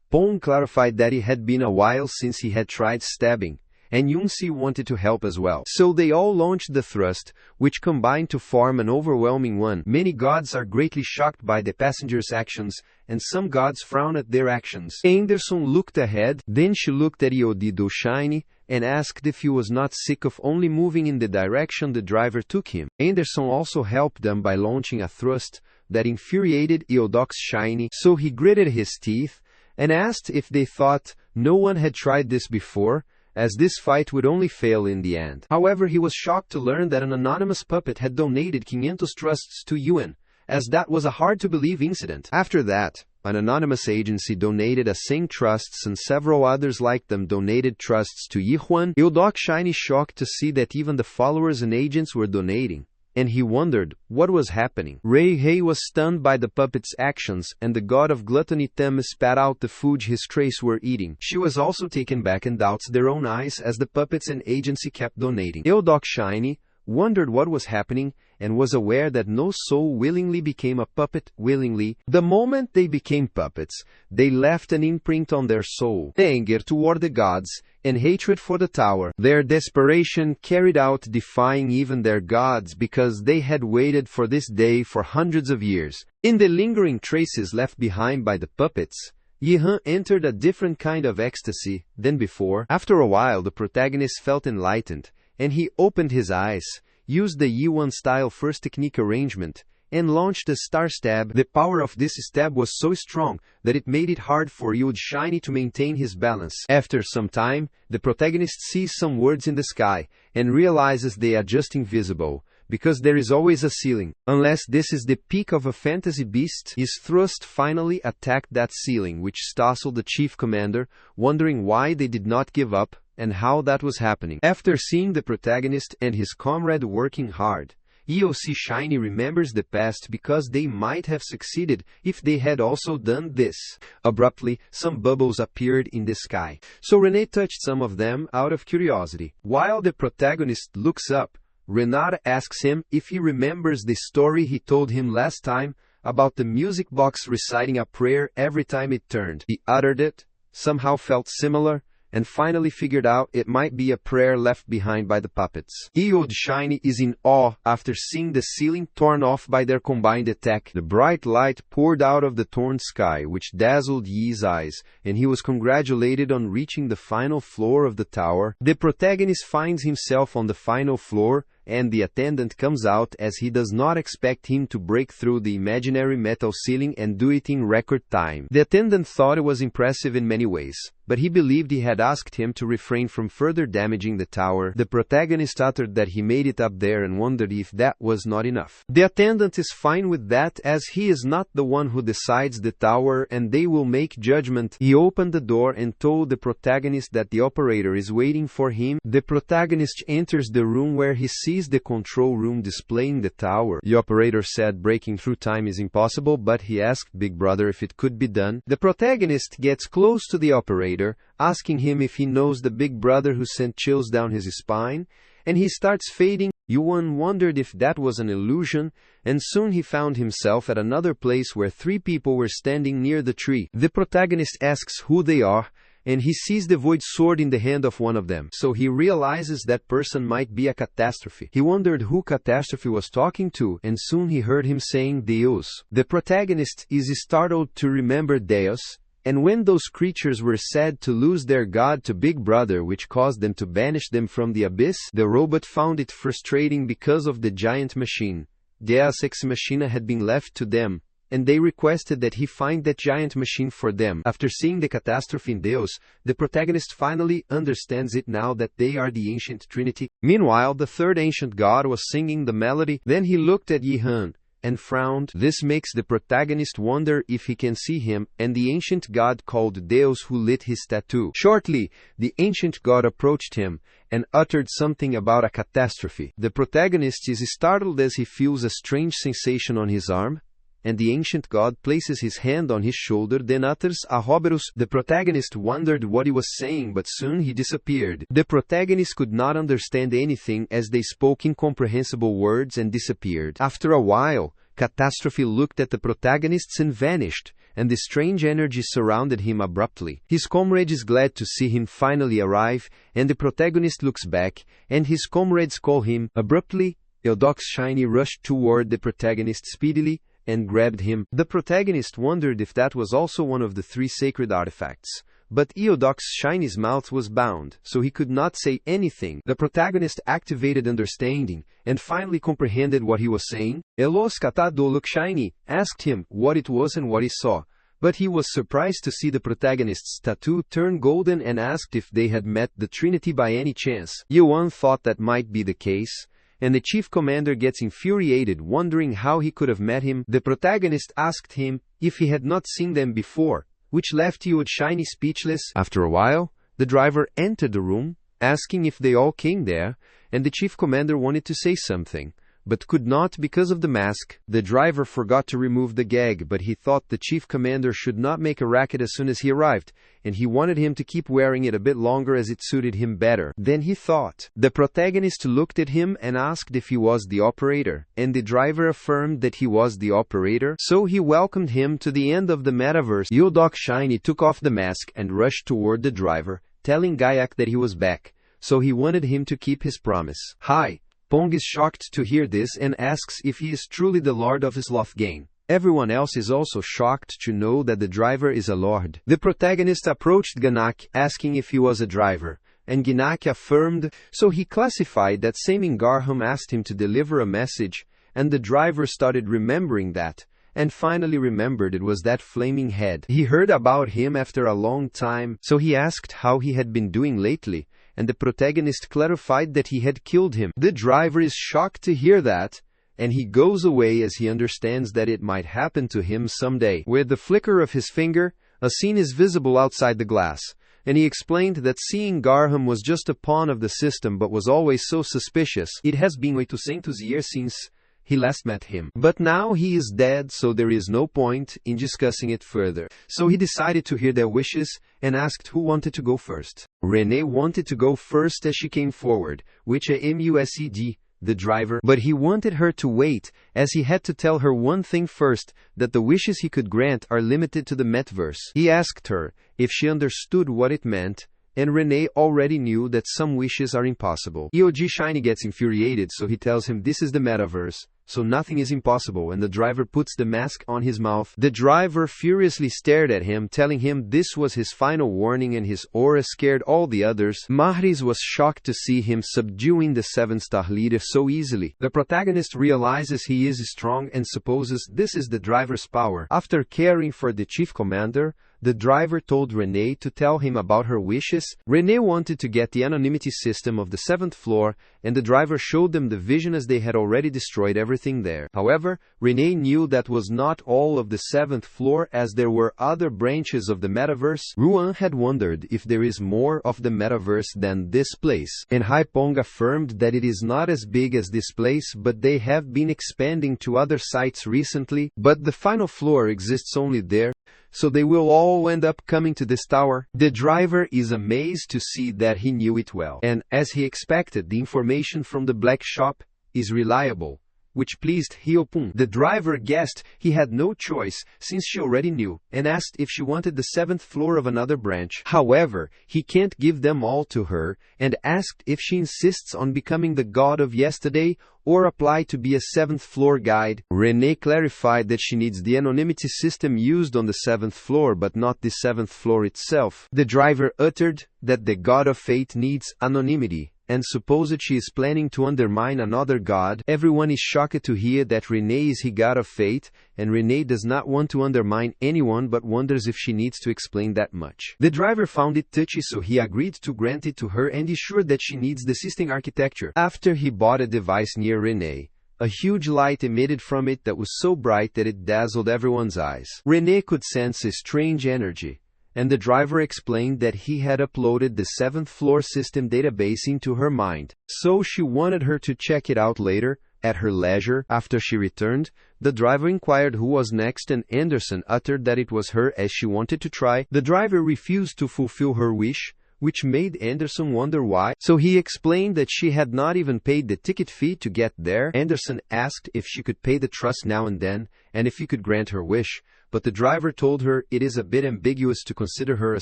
S1: Pong clarified that it had been a while since he had tried stabbing, and Yunsi wanted to help as well. So they all launched the thrust, which combined to form an overwhelming one. Many gods are greatly shocked by the passengers' actions, and some gods frown at their actions. Anderson looked ahead, then she looked at Iodido Shiny, and asked if he was not sick of only moving in the direction the driver took him. Anderson also helped them by launching a thrust that infuriated Iodox Shiny, so he gritted his teeth, and asked if they thought no one had tried this before, as this fight would only fail in the end. However, he was shocked to learn that an anonymous puppet had donated 500 trusts to Yuan, as that was a hard-to-believe incident. After that, an anonymous agency donated 100 trusts and several others like them donated trusts to Yihuan. Ildok Shiny shocked to see that even the followers and agents were donating, and he wondered what was happening. Rei Hei was stunned by the puppet's actions, and the god of gluttony Tem spat out the food his trace were eating. She was also taken back and doubts their own eyes as the puppets and agency kept donating. Ildok Shiny wondered what was happening, and was aware that no soul willingly became a puppet willingly. The moment they became puppets, they left an imprint on their soul, anger toward the gods, and hatred for the tower. Their desperation carried out defying even their gods because they had waited for this day for hundreds of years. In the lingering traces left behind by the puppets, Yihan entered a different kind of ecstasy than before. After a while, the protagonist felt enlightened, and he opened his eyes, used the Yuan-style first technique arrangement, and launched a star stab. The power of this stab was so strong that it made it hard for Yud Shiny to maintain his balance. After some time, the protagonist sees some words in the sky, and realizes they are just invisible, because there is always a ceiling. Unless this is the peak of a fantasy beast, his thrust finally attacked that ceiling, which startled the chief commander, wondering why they did not give up, and how that was happening. After seeing the protagonist and his comrade working hard, EOC Shiny remembers the past because they might have succeeded if they had also done this. Abruptly, some bubbles appeared in the sky, so Renee touched some of them out of curiosity. While the protagonist looks up, Renata asks him if he remembers the story he told him last time about the music box reciting a prayer every time it turned. He uttered it, somehow felt similar, and finally figured out it might be a prayer left behind by the puppets. Eod Shiny is in awe after seeing the ceiling torn off by their combined attack. The bright light poured out of the torn sky, which dazzled Yi's eyes, and he was congratulated on reaching the final floor of the tower. The protagonist finds himself on the final floor, and the attendant comes out as he does not expect him to break through the imaginary metal ceiling and do it in record time. The attendant thought it was impressive in many ways, but he believed he had asked him to refrain from further damaging the tower. The protagonist uttered that he made it up there and wondered if that was not enough. The attendant is fine with that, as he is not the one who decides the tower and they will make judgment. He opened the door and told the protagonist that the operator is waiting for him. The protagonist enters the room where he sees the control room displaying the tower. The operator said breaking through time is impossible, but he asked Big Brother if it could be done. The protagonist gets close to the operator, asking him if he knows the Big Brother who sent chills down his spine, and he starts fading. Yuan wondered if that was an illusion, and soon he found himself at another place where 3 people were standing near the tree. The protagonist asks who they are, and he sees the void sword in the hand of one of them, so he realizes that person might be a catastrophe. He wondered who Catastrophe was talking to, and soon he heard him saying Deus. The protagonist is startled to remember Deus, and when those creatures were said to lose their god to Big Brother, which caused them to banish them from the abyss, the robot found it frustrating because of the giant machine. Deus Ex Machina had been left to them, and they requested that he find that giant machine for them. After seeing the catastrophe in Deus, the protagonist finally understands it now that they are the ancient trinity. Meanwhile, the third ancient god was singing the melody. Then he looked at Yihan and frowned. This makes the protagonist wonder if he can see him, and the ancient god called Deus who lit his tattoo. Shortly, the ancient god approached him and uttered something about a catastrophe. The protagonist is startled as he feels a strange sensation on his arm, and the ancient god places his hand on his shoulder, then utters a Roberus. The protagonist wondered what he was saying, but soon he disappeared. The protagonist could not understand anything as they spoke incomprehensible words and disappeared. After a while, Catastrophe looked at the protagonists and vanished, and the strange energy surrounded him abruptly. His comrade is glad to see him finally arrive, and the protagonist looks back, and his comrades call him. Abruptly, Eudok's Shiny rushed toward the protagonist speedily, and grabbed him. The protagonist wondered if that was also one of the 3 sacred artifacts. But Eudok's Shiny's mouth was bound, so he could not say anything. The protagonist activated understanding, and finally comprehended what he was saying. Elos Katadoluk Shiny asked him what it was and what he saw. But he was surprised to see the protagonist's tattoo turn golden and asked if they had met the Trinity by any chance. Yuan thought that might be the case, and the chief commander gets infuriated, wondering how he could have met him. The protagonist asked him if he had not seen them before, which left Eud Shiny speechless. After a while, the driver entered the room, asking if they all came there, and the chief commander wanted to say something, but could not because of the mask. The driver forgot to remove the gag, but he thought the chief commander should not make a racket as soon as he arrived, and he wanted him to keep wearing it a bit longer as it suited him better. Then he thought. The protagonist looked at him and asked if he was the operator, and the driver affirmed that he was the operator, so he welcomed him to the end of the metaverse. Eudok Shiny took off the mask and rushed toward the driver, telling Gaiak that he was back, so he wanted him to keep his promise. Hi. Pong is shocked to hear this and asks if he is truly the lord of Slothgain. Everyone else is also shocked to know that the driver is a lord. The protagonist approached Ganak, asking if he was a driver, and Ganak affirmed, so he classified that Samin Garham asked him to deliver a message, and the driver started remembering that, and finally remembered it was that flaming head. He heard about him after a long time, so he asked how he had been doing lately, and the protagonist clarified that he had killed him. The driver is shocked to hear that, and he goes away as he understands that it might happen to him someday. With the flicker of his finger, a scene is visible outside the glass, and he explained that seeing Garham was just a pawn of the system but was always so suspicious. It has been 800 years since he last met him. But now he is dead, so there is no point in discussing it further. So he decided to hear their wishes, and asked who wanted to go first. Renee wanted to go first as she came forward, which mused, the driver, but he wanted her to wait, as he had to tell her one thing first, that the wishes he could grant are limited to the metaverse. He asked her if she understood what it meant, and Renee already knew that some wishes are impossible. EOG Shiny gets infuriated, so he tells him this is the metaverse, so nothing is impossible, and the driver puts the mask on his mouth. The driver furiously stared at him, telling him this was his final warning, and his aura scared all the others. Mahris was shocked to see him subduing the 7-star leader so easily. The protagonist realizes he is strong and supposes this is the driver's power. After caring for the chief commander, the driver told Renee to tell him about her wishes. Renee wanted to get the anonymity system of the 7th floor, and the driver showed them the vision as they had already destroyed everything there. However, Renee knew that was not all of the 7th floor, as there were other branches of the metaverse. Ruan had wondered if there is more of the metaverse than this place, and Haipong affirmed that it is not as big as this place, but they have been expanding to other sites recently. But the final floor exists only there, so they will all end up coming to this tower. The driver is amazed to see that he knew it well, and, as he expected, the information from the black shop is reliable, which pleased Hyopun. The driver guessed he had no choice, since she already knew, and asked if she wanted the 7th floor of another branch. However, he can't give them all to her, and asked if she insists on becoming the god of yesterday, or apply to be a 7th floor guide. Renee clarified that she needs the anonymity system used on the 7th floor, but not the 7th floor itself. The driver uttered that the god of fate needs anonymity, and suppose that she is planning to undermine another god. Everyone is shocked to hear that Renee is the god of fate, and Renee does not want to undermine anyone but wonders if she needs to explain that much. The driver found it touchy, so he agreed to grant it to her and is sure that she needs the system architecture. After he bought a device near Renee, a huge light emitted from it that was so bright that it dazzled everyone's eyes. Renee could sense a strange energy, and the driver explained that he had uploaded the 7th floor system database into her mind, so she wanted her to check it out later, at her leisure. After she returned, the driver inquired who was next, and Anderson uttered that it was her as she wanted to try. The driver refused to fulfill her wish, which made Anderson wonder why, so he explained that she had not even paid the ticket fee to get there. Anderson asked if she could pay the trust now and then, and if he could grant her wish, but the driver told her it is a bit ambiguous to consider her a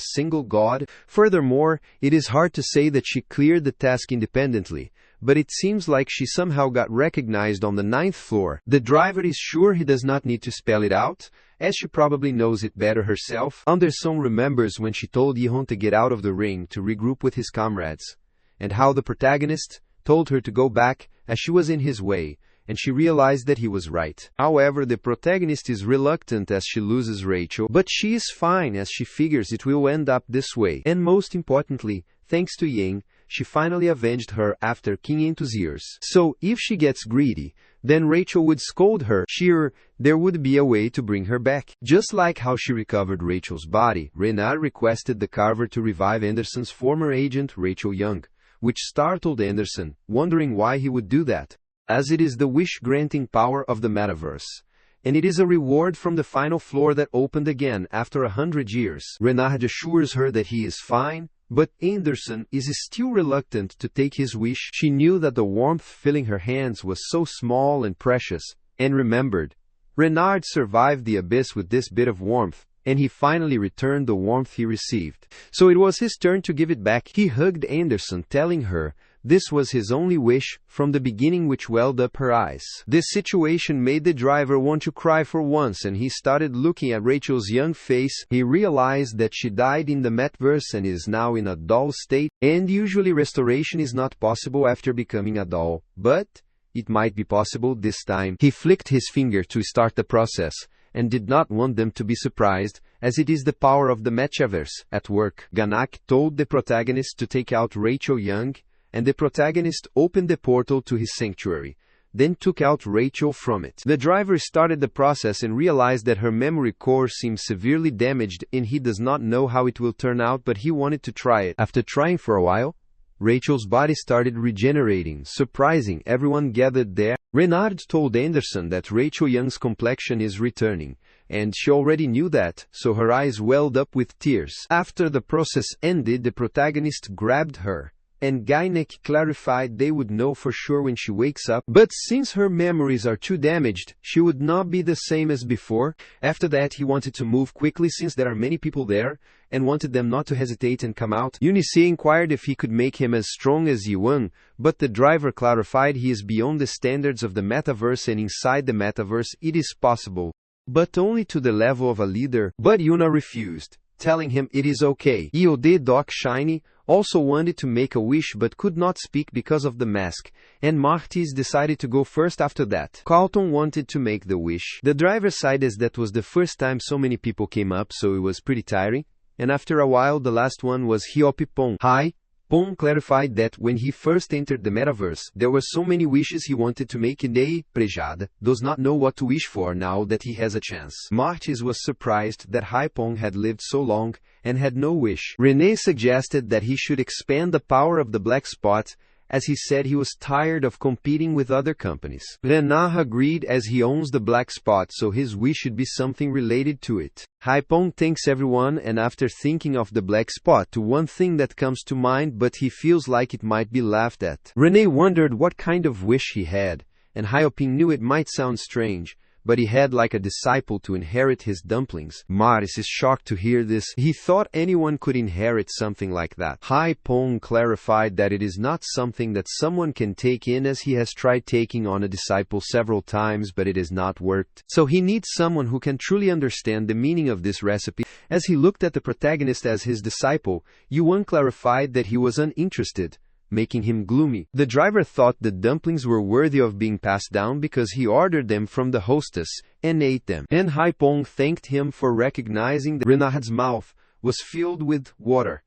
S1: single god. Furthermore, it is hard to say that she cleared the task independently, but it seems like she somehow got recognized on the 9th floor. The driver is sure he does not need to spell it out, as she probably knows it better herself. Anderson remembers when she told Yihon to get out of the ring to regroup with his comrades, and how the protagonist told her to go back as she was in his way, and she realized that he was right. However, the protagonist is reluctant as she loses Rachel, but she is fine as she figures it will end up this way. And most importantly, thanks to Yang, she finally avenged her after King Ento's years. So, if she gets greedy, then Rachel would scold her. Sure, there would be a way to bring her back. Just like how she recovered Rachel's body, Renard requested the carver to revive Anderson's former agent, Rachel Young, which startled Anderson, wondering why he would do that, as it is the wish-granting power of the metaverse, and it is a reward from the final floor that opened again after 100 years. Renard assures her that he is fine, but Anderson is still reluctant to take his wish. She knew that the warmth filling her hands was so small and precious, and remembered, Renard survived the abyss with this bit of warmth, and he finally returned the warmth he received. So it was his turn to give it back. He hugged Anderson, telling her this was his only wish from the beginning, which welled up her eyes. This situation made the driver want to cry for once, and he started looking at Rachel's young face. He realized that she died in the metaverse and is now in a doll state, and usually restoration is not possible after becoming a doll, but it might be possible this time. He flicked his finger to start the process, and did not want them to be surprised, as it is the power of the metaverse at work. Ganak told the protagonist to take out Rachel Young, and the protagonist opened the portal to his sanctuary, then took out Rachel from it. The driver started the process and realized that her memory core seems severely damaged, and he does not know how it will turn out, but he wanted to try it. After trying for a while, Rachel's body started regenerating, surprising everyone gathered there. Renard told Anderson that Rachel Young's complexion is returning, and she already knew that, so her eyes welled up with tears. After the process ended, the protagonist grabbed her, and Gainek clarified they would know for sure when she wakes up, but since her memories are too damaged, she would not be the same as before. After that, he wanted to move quickly since there are many people there, and wanted them not to hesitate and come out. Eunice inquired if he could make him as strong as Yuan, but the driver clarified he is beyond the standards of the metaverse, and inside the metaverse it is possible, but only to the level of a leader. But Yuna refused, telling him it is okay. EOD Doc Shiny also wanted to make a wish but could not speak because of the mask, and Martis decided to go first after that. Carlton wanted to make the wish. The driver sighed as that was the first time so many people came up, so it was pretty tiring, and after a while the last one was Hiopi Pong. Hi. Pong clarified that when he first entered the metaverse, there were so many wishes he wanted to make, and they, Prejada, does not know what to wish for now that he has a chance. Martis was surprised that Hai Pong had lived so long, and had no wish. Renee suggested that he should expand the power of the black spot, as he said he was tired of competing with other companies. Renah agreed as he owns the black spot, so his wish should be something related to it. Haipong thanks everyone, and after thinking of the black spot, to one thing that comes to mind, but he feels like it might be laughed at. Renee wondered what kind of wish he had, and Hyoping knew it might sound strange, but he had like a disciple to inherit his dumplings. Maris is shocked to hear this. He thought anyone could inherit something like that. Hai Pong clarified that it is not something that someone can take in, as he has tried taking on a disciple several times, but it has not worked. So he needs someone who can truly understand the meaning of this recipe. As he looked at the protagonist as his disciple, Yuan clarified that he was uninterested, making him gloomy. The driver thought the dumplings were worthy of being passed down because he ordered them from the hostess and ate them. And Haipong thanked him for recognizing that Renard's mouth was filled with water.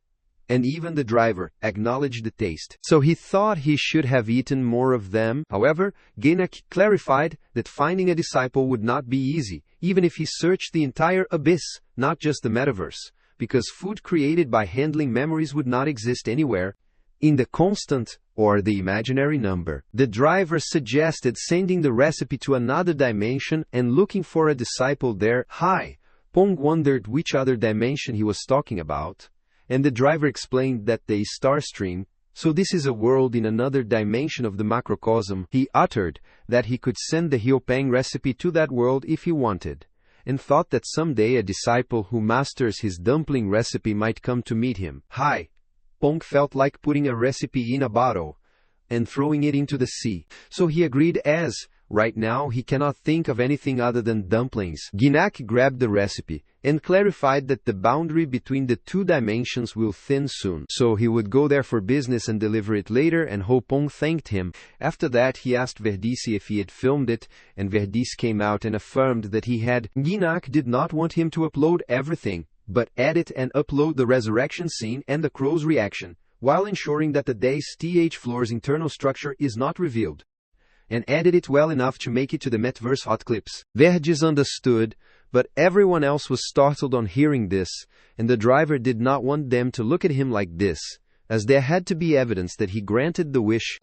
S1: And even the driver acknowledged the taste. So he thought he should have eaten more of them. However, Gainak clarified that finding a disciple would not be easy, even if he searched the entire abyss, not just the metaverse, because food created by handling memories would not exist anywhere in the constant or the imaginary number. The driver suggested sending the recipe to another dimension and looking for a disciple there. Pong wondered which other dimension he was talking about. And the driver explained that the star stream, so this is a world in another dimension of the macrocosm. He uttered that he could send the Hiopang recipe to that world if he wanted, and thought that someday a disciple who masters his dumpling recipe might come to meet him. Pong felt like putting a recipe in a bottle and throwing it into the sea. So he agreed as, right now he cannot think of anything other than dumplings. Gainak grabbed the recipe and clarified that the boundary between the two dimensions will thin soon. So he would go there for business and deliver it later, and Hopong thanked him. After that he asked Verdice if he had filmed it, and Verdice came out and affirmed that he had. Gainak did not want him to upload everything, but edit and upload the resurrection scene and the crow's reaction, while ensuring that the day's TH floor's internal structure is not revealed, and edit it well enough to make it to the metaverse hot clips. Verdice understood, but everyone else was startled on hearing this, and the driver did not want them to look at him like this, as there had to be evidence that he granted the wish,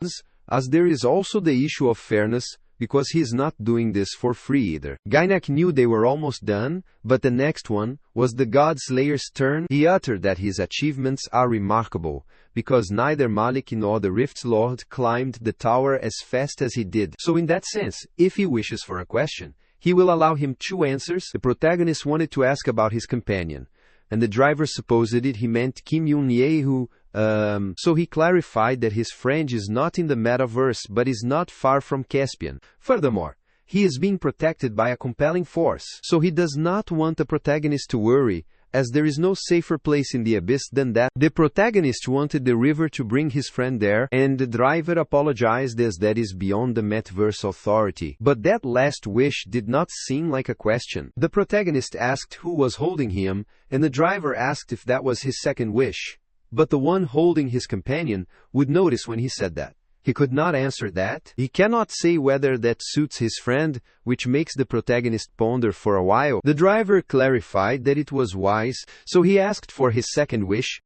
S1: as there is also the issue of fairness, because he is not doing this for free either. Gainak knew they were almost done, but the next one was the God Slayer's turn. He uttered that his achievements are remarkable, because neither Malik nor the Rift's Lord climbed the tower as fast as he did. So in that sense, if he wishes for a question, he will allow him 2 answers. The protagonist wanted to ask about his companion, and the driver supposed he meant Kim Yoon-ye who, so he clarified that his friend is not in the metaverse but is not far from Caspian. Furthermore, he is being protected by a compelling force, so he does not want the protagonist to worry, as there is no safer place in the abyss than that. The protagonist wanted the river to bring his friend there, and the driver apologized as that is beyond the metaverse authority. But that last wish did not seem like a question. The protagonist asked who was holding him, and the driver asked if that was his second wish. But the one holding his companion would notice when he said that. He could not answer that. He cannot say whether that suits his friend, which makes the protagonist ponder for a while. The driver clarified that it was wise, so he asked for his second wish.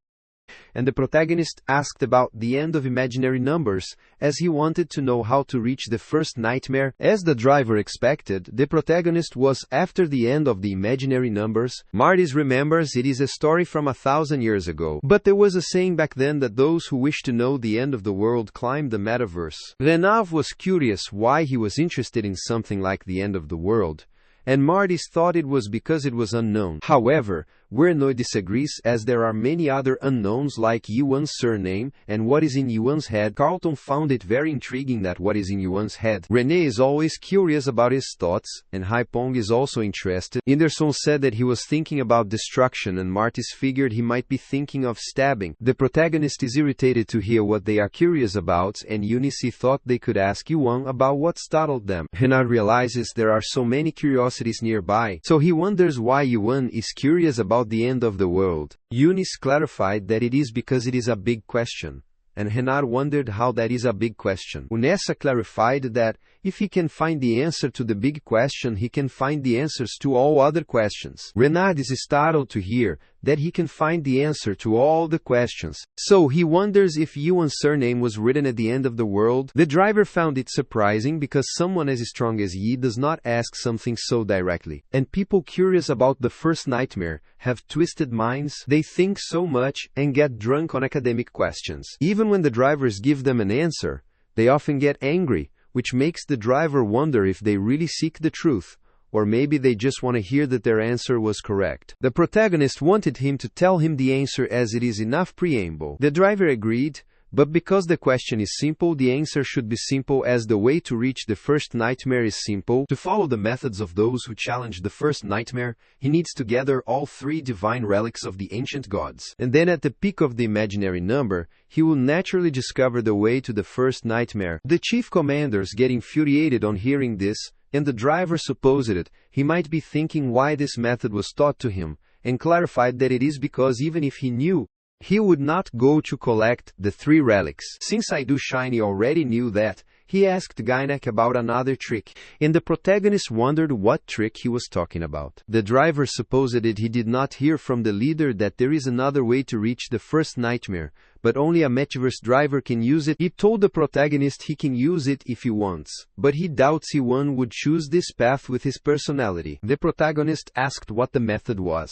S1: And the protagonist asked about the end of imaginary numbers, as he wanted to know how to reach the first nightmare. As the driver expected, the protagonist was after the end of the imaginary numbers. Martis remembers it is a story from 1,000 years ago, but there was a saying back then that those who wish to know the end of the world climb the metaverse. Renard was curious why he was interested in something like the end of the world, and Martis thought it was because it was unknown. However, Renaud disagrees, as there are many other unknowns like Yuan's surname and what is in Yuan's head. Carlton found it very intriguing that what is in Yuan's head. René is always curious about his thoughts, and Haipong is also interested. Anderson said that he was thinking about destruction, and Martis figured he might be thinking of stabbing. The protagonist is irritated to hear what they are curious about, and Eunice thought they could ask Yuan about what startled them. Renard realizes there are so many curiosities nearby, so he wonders why Yuan is curious about the end of the world. Eunice clarified that it is because it is a big question, and Renard wondered how that is a big question. Unessa clarified that if he can find the answer to the big question, he can find the answers to all other questions. Renard is startled to hear that he can find the answer to all the questions, so he wonders if Yuan's surname was written at the end of the world. The driver found it surprising because someone as strong as Yi does not ask something so directly, and people curious about the first nightmare have twisted minds. They think so much and get drunk on academic questions. Even when the drivers give them an answer, they often get angry, which makes the driver wonder if they really seek the truth, or maybe they just want to hear that their answer was correct. The protagonist wanted him to tell him the answer as it is enough preamble. The driver agreed, But because the question is simple, the answer should be simple, as the way to reach the first nightmare is simple. To follow the methods of those who challenge the first nightmare, he needs to gather all 3 divine relics of the ancient gods. And then at the peak of the imaginary number, he will naturally discover the way to the first nightmare. The chief commanders get infuriated on hearing this, and the driver supposed it. He might be thinking why this method was taught to him, and clarified that it is because even if he knew, he would not go to collect the 3 relics. Since I Do Shiny already knew that, he asked Gainak about another trick, and the protagonist wondered what trick he was talking about. The driver supposed that he did not hear from the leader that there is another way to reach the first nightmare, but only a Metaverse driver can use it. He told the protagonist he can use it if he wants, but he doubts one would choose this path with his personality. The protagonist asked what the method was,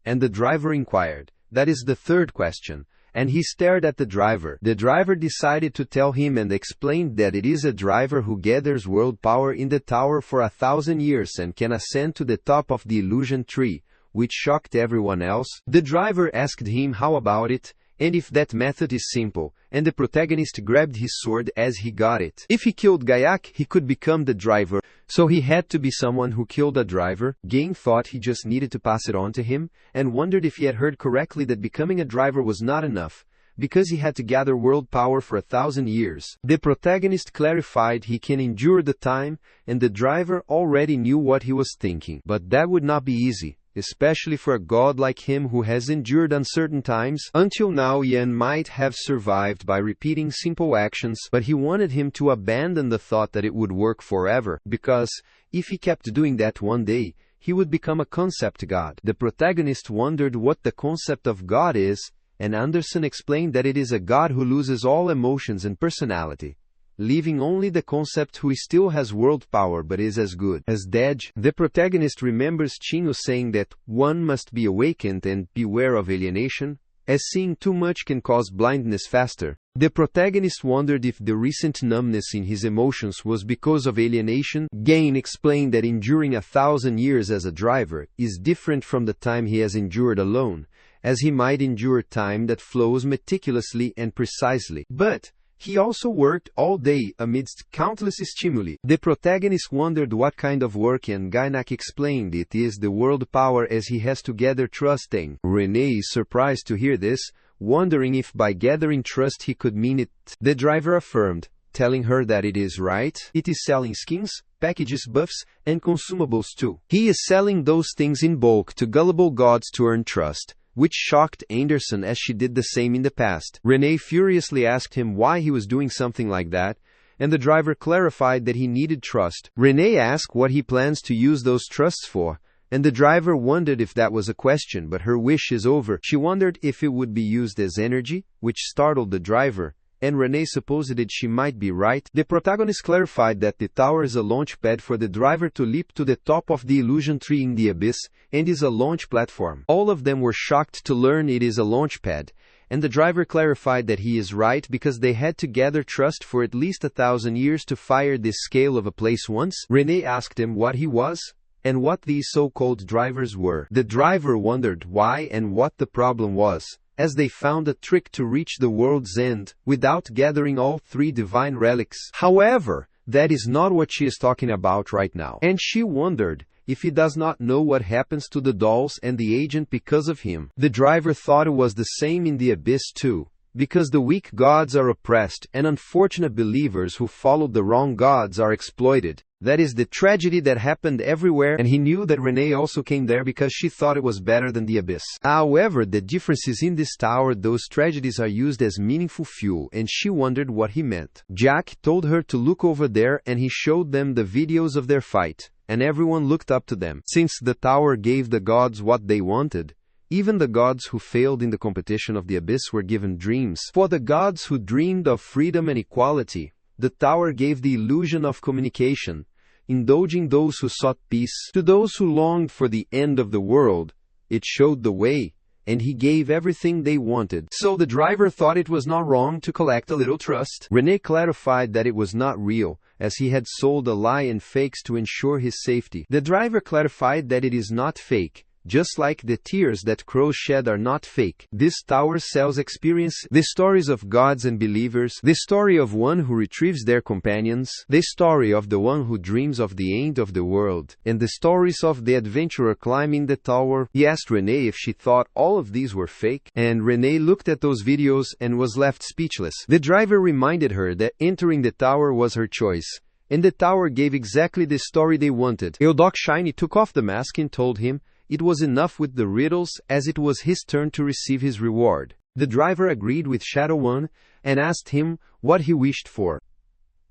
S1: and the driver inquired. That is the third question, and he stared at the driver. The driver decided to tell him and explained that it is a driver who gathers world power in the tower for 1,000 years and can ascend to the top of the illusion tree, which shocked everyone else. The driver asked him how about it, and if that method is simple, and the protagonist grabbed his sword as he got it. If he killed Gaiak, he could become the driver, so he had to be someone who killed a driver. Gain thought he just needed to pass it on to him, and wondered if he had heard correctly that becoming a driver was not enough, because he had to gather world power for 1,000 years. The protagonist clarified he can endure the time, and the driver already knew what he was thinking. But that would not be easy, especially for a god like him who has endured uncertain times. Until now, Yan might have survived by repeating simple actions, but he wanted him to abandon the thought that it would work forever, because, if he kept doing that one day, he would become a concept god. The protagonist wondered what the concept of God is, and Anderson explained that it is a god who loses all emotions and personality, leaving only the concept who still has world power but is as good as dead. The protagonist remembers Chinho saying that one must be awakened and beware of alienation, as seeing too much can cause blindness faster. The protagonist wondered if the recent numbness in his emotions was because of alienation. Gain explained that enduring 1,000 years as a driver is different from the time he has endured alone, as he might endure time that flows meticulously and precisely. But he also worked all day amidst countless stimuli. The protagonist wondered what kind of work, and Gainak explained it is the world power, as he has to gather trust in. Renee is surprised to hear this, wondering if by gathering trust he could mean it. The driver affirmed, telling her that it is right. It is selling skins, packages, buffs, and consumables too. He is selling those things in bulk to gullible gods to earn trust, which shocked Anderson, as she did the same in the past. Renee furiously asked him why he was doing something like that, and the driver clarified that he needed trust. Renee asked what he plans to use those trusts for, and the driver wondered if that was a question, but her wish is over. She wondered if it would be used as energy, which startled the driver, and Renee supposed that she might be right. The protagonist clarified that the tower is a launch pad for the driver to leap to the top of the illusion tree in the abyss, and is a launch platform. All of them were shocked to learn it is a launch pad, and the driver clarified that he is right because they had to gather trust for at least 1,000 years to fire this scale of a place once. Renee asked him what he was, and what these so-called drivers were. The driver wondered why and what the problem was, as they found a trick to reach the world's end without gathering all 3 divine relics. However, that is not what she is talking about right now. And she wondered if he does not know what happens to the dolls and the agent because of him. The driver thought it was the same in the abyss too, because the weak gods are oppressed and unfortunate believers who followed the wrong gods are exploited. That is the tragedy that happened everywhere, and he knew that Renee also came there because she thought it was better than the abyss. However, the difference is in this tower those tragedies are used as meaningful fuel, and she wondered what he meant. Jack told her to look over there, and he showed them the videos of their fight, and everyone looked up to them. Since the tower gave the gods what they wanted, even the gods who failed in the competition of the abyss were given dreams. For the gods who dreamed of freedom and equality, the tower gave the illusion of communication, indulging those who sought peace. To those who longed for the end of the world, it showed the way, and he gave everything they wanted. So the driver thought it was not wrong to collect a little trust. Renee clarified that it was not real, as he had sold a lie and fakes to ensure his safety. The driver clarified that it is not fake, Just like the tears that crows shed are not fake. This tower sells experience, the stories of gods and believers, the story of one who retrieves their companions, the story of the one who dreams of the end of the world, and the stories of the adventurer climbing the tower. He asked Renee if she thought all of these were fake, and Renee looked at those videos and was left speechless. The driver reminded her that entering the tower was her choice, and the tower gave exactly the story they wanted. Eudok Shiny took off the mask and told him it was enough with the riddles, as it was his turn to receive his reward. The driver agreed with Shadow One and asked him what he wished for.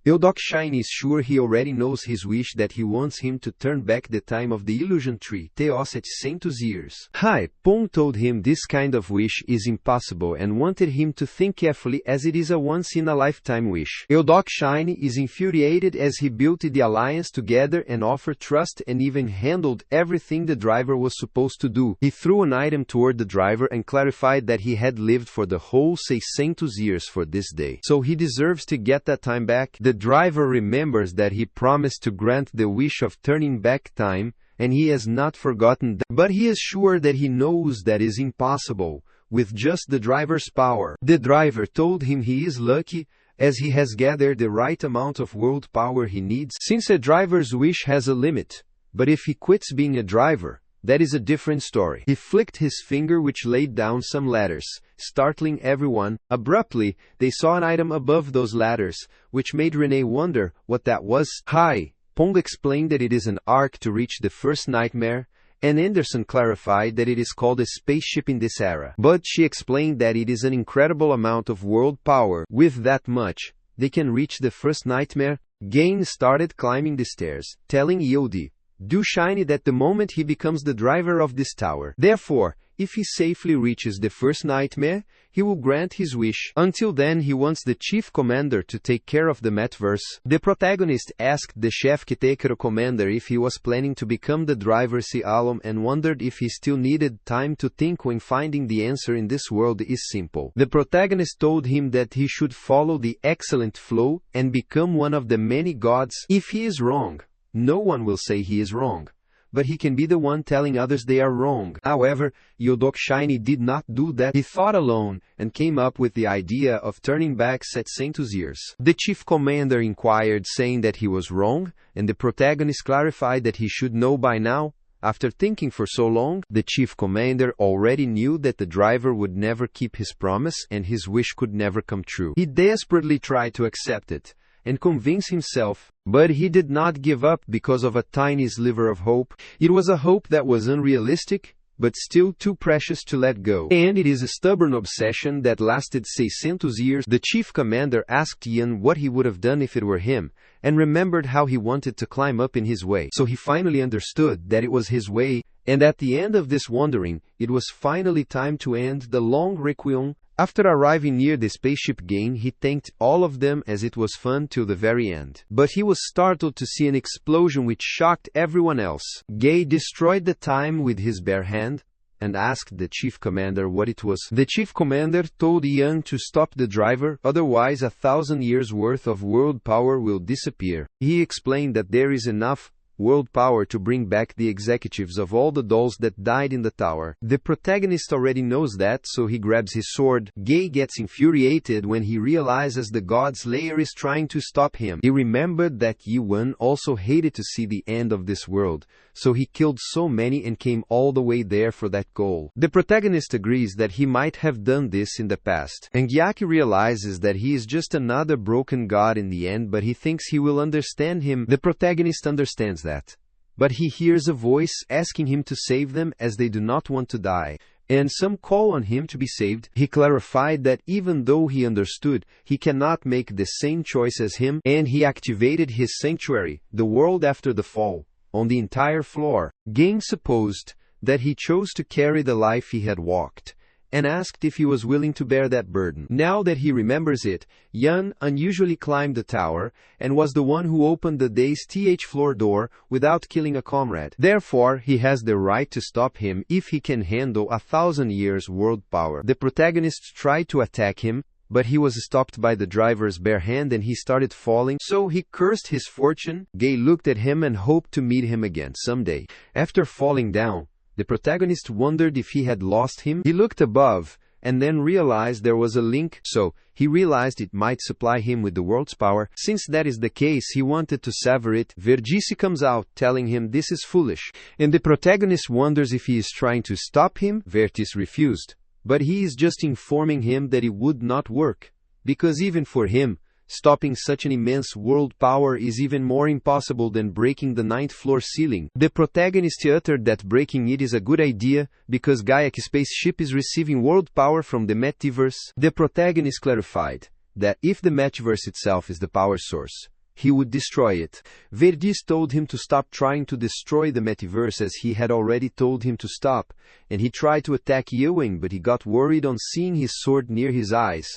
S1: Eudok Shiny is sure he already knows his wish, that he wants him to turn back the time of the illusion tree, Theos 700 years. Hai Pong told him this kind of wish is impossible and wanted him to think carefully, as it is a once-in-a-lifetime wish. Eudok Shiny is infuriated as he built the alliance together and offered trust and even handled everything the driver was supposed to do. He threw an item toward the driver and clarified that he had lived for the whole 600 years for this day, so he deserves to get that time back. The driver remembers that he promised to grant the wish of turning back time, and he has not forgotten that, but he is sure that he knows that is impossible with just the driver's power. The driver told him he is lucky, as he has gathered the right amount of world power he needs, since a driver's wish has a limit. But if he quits being a driver, that is a different story. He flicked his finger, which laid down some ladders, startling everyone. Abruptly, they saw an item above those ladders, which made Renee wonder what that was. Hai Pong explained that it is an arc to reach the first nightmare, and Anderson clarified that it is called a spaceship in this era. But she explained that it is an incredible amount of world power. With that much, they can reach the first nightmare. Gain started climbing the stairs, telling Yodi Do Shiny that the moment he becomes the driver of this tower. Therefore, if he safely reaches the first nightmare, he will grant his wish. Until then, he wants the chief commander to take care of the metaverse. The protagonist asked the chef caretaker commander if he was planning to become the driver Alum, and wondered if he still needed time to think when finding the answer in this world is simple. The protagonist told him that he should follow the excellent flow and become one of the many gods. If he is wrong, no one will say he is wrong, but he can be the one telling others they are wrong. However, Eudok Shiny did not do that. He thought alone and came up with the idea of turning back 700 years. The chief commander inquired, saying that he was wrong, and the protagonist clarified that he should know by now. After thinking for so long, the chief commander already knew that the driver would never keep his promise and his wish could never come true. He desperately tried to accept it and convince himself, but he did not give up because of a tiny sliver of hope. It was a hope that was unrealistic, but still too precious to let go. And it is a stubborn obsession that lasted 600 years. The chief commander asked Ian what he would have done if it were him, and remembered how he wanted to climb up in his way. So he finally understood that it was his way, and at the end of this wandering, it was finally time to end the long requiem. After arriving near the spaceship Gain, he thanked all of them, as it was fun till the very end. But he was startled to see an explosion which shocked everyone else. Gay destroyed the time with his bare hand, and asked the chief commander what it was. The chief commander told Ian to stop the driver, otherwise 1,000 years worth of world power will disappear. He explained that there is enough world power to bring back the executives of all the dolls that died in the tower. The protagonist already knows that, so he grabs his sword. Gay gets infuriated when he realizes the God Slayer is trying to stop him. He remembered that Yuan also hated to see the end of this world, so he killed so many and came all the way there for that goal. The protagonist agrees that he might have done this in the past, and Gyaki realizes that he is just another broken god in the end, but he thinks he will understand him. The protagonist understands that, but he hears a voice asking him to save them, as they do not want to die, and some call on him to be saved. He clarified that even though he understood, he cannot make the same choice as him, and he activated his sanctuary, the world after the fall, on the entire floor. Gang supposed that he chose to carry the life he had walked, and asked if he was willing to bear that burden. Now that he remembers it, Yun unusually climbed the tower, and was the one who opened the day's floor door without killing a comrade. Therefore, he has the right to stop him if he can handle 1,000 years world power. The protagonist tried to attack him, but he was stopped by the driver's bare hand and he started falling, so he cursed his fortune. Gay looked at him and hoped to meet him again someday. After falling down, The protagonist wondered if he had lost him. He looked above, and then realized there was a link, so he realized it might supply him with the world's power. Since that is the case, he wanted to sever it. Verdice comes out, telling him this is foolish, and the protagonist wonders if he is trying to stop him. Vertice refused, but he is just informing him that it would not work, because even for him, stopping such an immense world power is even more impossible than breaking the 9th floor ceiling. The protagonist uttered that breaking it is a good idea, because Gaia's spaceship is receiving world power from the metaverse. The protagonist clarified that if the metaverse itself is the power source, he would destroy it. Verdice told him to stop trying to destroy the metaverse, as he had already told him to stop, and he tried to attack Ewing, but he got worried on seeing his sword near his eyes.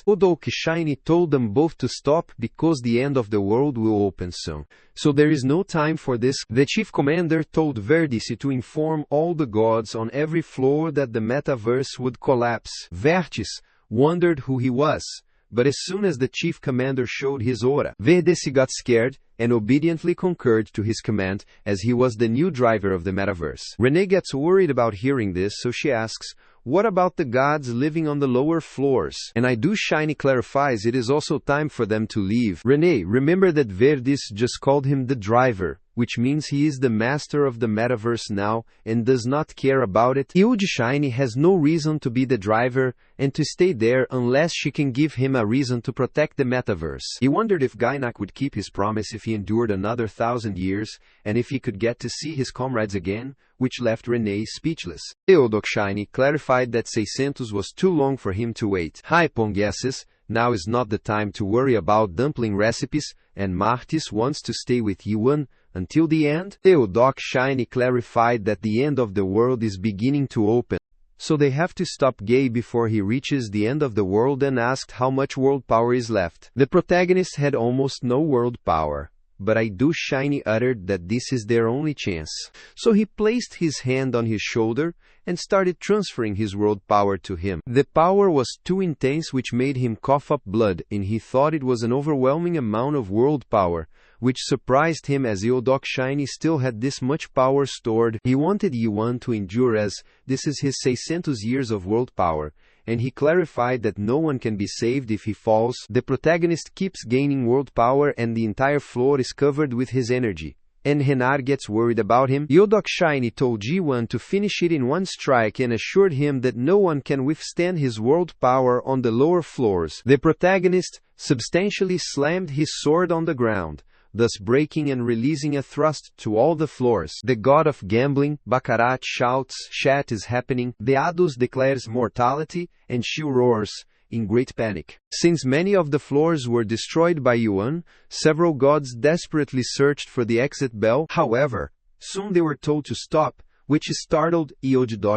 S1: Shiny told them both to stop because the end of the world will open soon, so there is no time for this. The chief commander told Verdice to inform all the gods on every floor that the metaverse would collapse. Vertice wondered who he was, but as soon as the chief commander showed his aura, Verdice got scared and obediently concurred to his command, as he was the new driver of the metaverse. Renee gets worried about hearing this, so she asks, what about the gods living on the lower floors? And Shiny clarifies it is also time for them to leave. Renee, remember that Verdice just called him the driver, which means he is the master of the metaverse now and does not care about it. Shiny has no reason to be the driver and to stay there unless she can give him a reason to protect the metaverse. He wondered if Gainak would keep his promise if he endured another 1,000 years, and if he could get to see his comrades again, which left Renee speechless. Shiny clarified that 600 was too long for him to wait. Haipon guesses, now is not the time to worry about dumpling recipes, and Martis wants to stay with Yuan until the end. Shiny clarified that the end of the world is beginning to open, so they have to stop Gay before he reaches the end of the world, and asked how much world power is left. The protagonist had almost no world power, but Shiny uttered that this is their only chance. So he placed his hand on his shoulder and started transferring his world power to him. The power was too intense, which made him cough up blood, and he thought it was an overwhelming amount of world power, which surprised him, as Shiny still had this much power stored. He wanted Yuan to endure, as this is his 600 years of world power, and he clarified that no one can be saved if he falls. The protagonist keeps gaining world power and the entire floor is covered with his energy, and Renar gets worried about him. Shiny told G1 to finish it in one strike and assured him that no one can withstand his world power on the lower floors. The protagonist substantially slammed his sword on the ground, thus breaking and releasing a thrust to all the floors. The god of gambling, Baccarat, shouts, "Chat is happening." The Adus declares mortality, and Shu roars, in great panic. Since many of the floors were destroyed by Yuan, several gods desperately searched for the exit bell. However, soon they were told to stop, which startled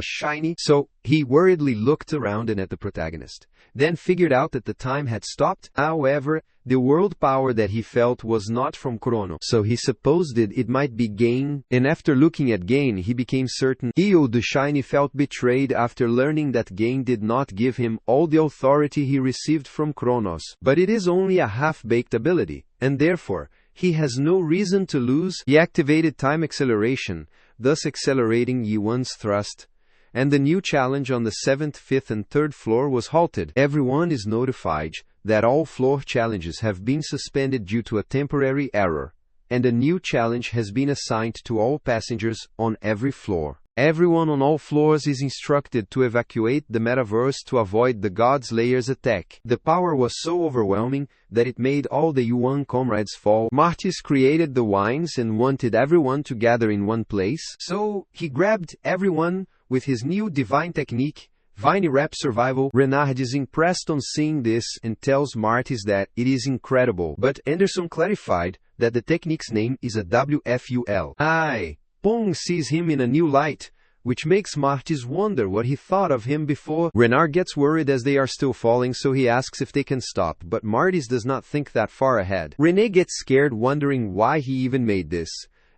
S1: Shiny, so he worriedly looked around and at the protagonist, then figured out that the time had stopped. However, the world power that he felt was not from Chrono, so he supposed it might be Gain, and after looking at Gain he became certain. Shiny felt betrayed after learning that Gain did not give him all the authority he received from Chronos, but it is only a half-baked ability, and therefore, he has no reason to lose. He activated time acceleration, thus accelerating Yuan's thrust, and the new challenge on the 7th, 5th and 3rd floor was halted. Everyone is notified that all floor challenges have been suspended due to a temporary error, and a new challenge has been assigned to all passengers on every floor. Everyone on all floors is instructed to evacuate the metaverse to avoid the God's Layer's attack. The power was so overwhelming that it made all the Yuan comrades fall. Martis created the wines and wanted everyone to gather in one place, so he grabbed everyone with his new divine technique, Vine Rap Survival. Renard is impressed on seeing this and tells Martis that it is incredible, but Anderson clarified that the technique's name is a WFUL. Pong sees him in a new light, which makes Martis wonder what he thought of him before. Renard gets worried as they are still falling, so he asks if they can stop, but Martis does not think that far ahead. Renee gets scared, wondering why he even made this,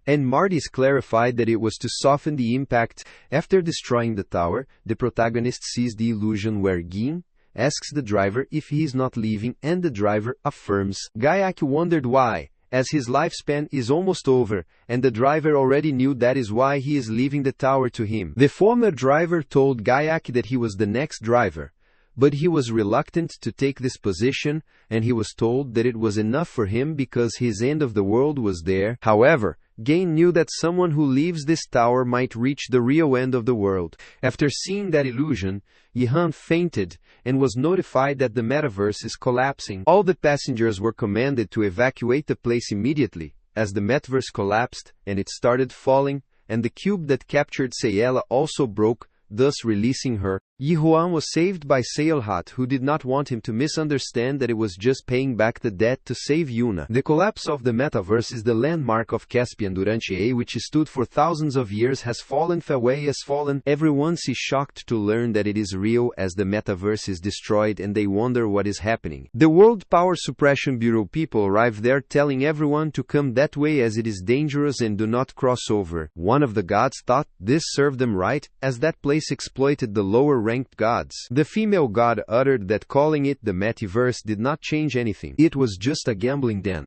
S1: and Martis clarified that it was to soften the impact. After destroying the tower, the protagonist sees the illusion where Gin asks the driver if he is not leaving, and the driver affirms. Gaiaki wondered why, as his lifespan is almost over, and the driver already knew that is why he is leaving the tower to him. The former driver told Gayaki that he was the next driver, but he was reluctant to take this position, and he was told that it was enough for him because his end of the world was there. However, Gain knew that someone who leaves this tower might reach the real end of the world. After seeing that illusion, Yihan fainted and was notified that the metaverse is collapsing. All the passengers were commanded to evacuate the place immediately, as the metaverse collapsed and it started falling, and the cube that captured Sayela also broke, thus releasing her. Yihuan was saved by Sayelhat, who did not want him to misunderstand that it was just paying back the debt to save Yuna. The collapse of the metaverse is the landmark of Caspian Durante, which stood for thousands of years, has fallen. Faway has fallen. Everyone is shocked to learn that it is real, as the metaverse is destroyed, and they wonder what is happening. The World Power Suppression Bureau people arrive there, telling everyone to come that way as it is dangerous and do not cross over. One of the gods thought this served them right, as that place exploited the lower-ranked gods. The female god uttered that calling it the metaverse did not change anything. It was just a gambling den.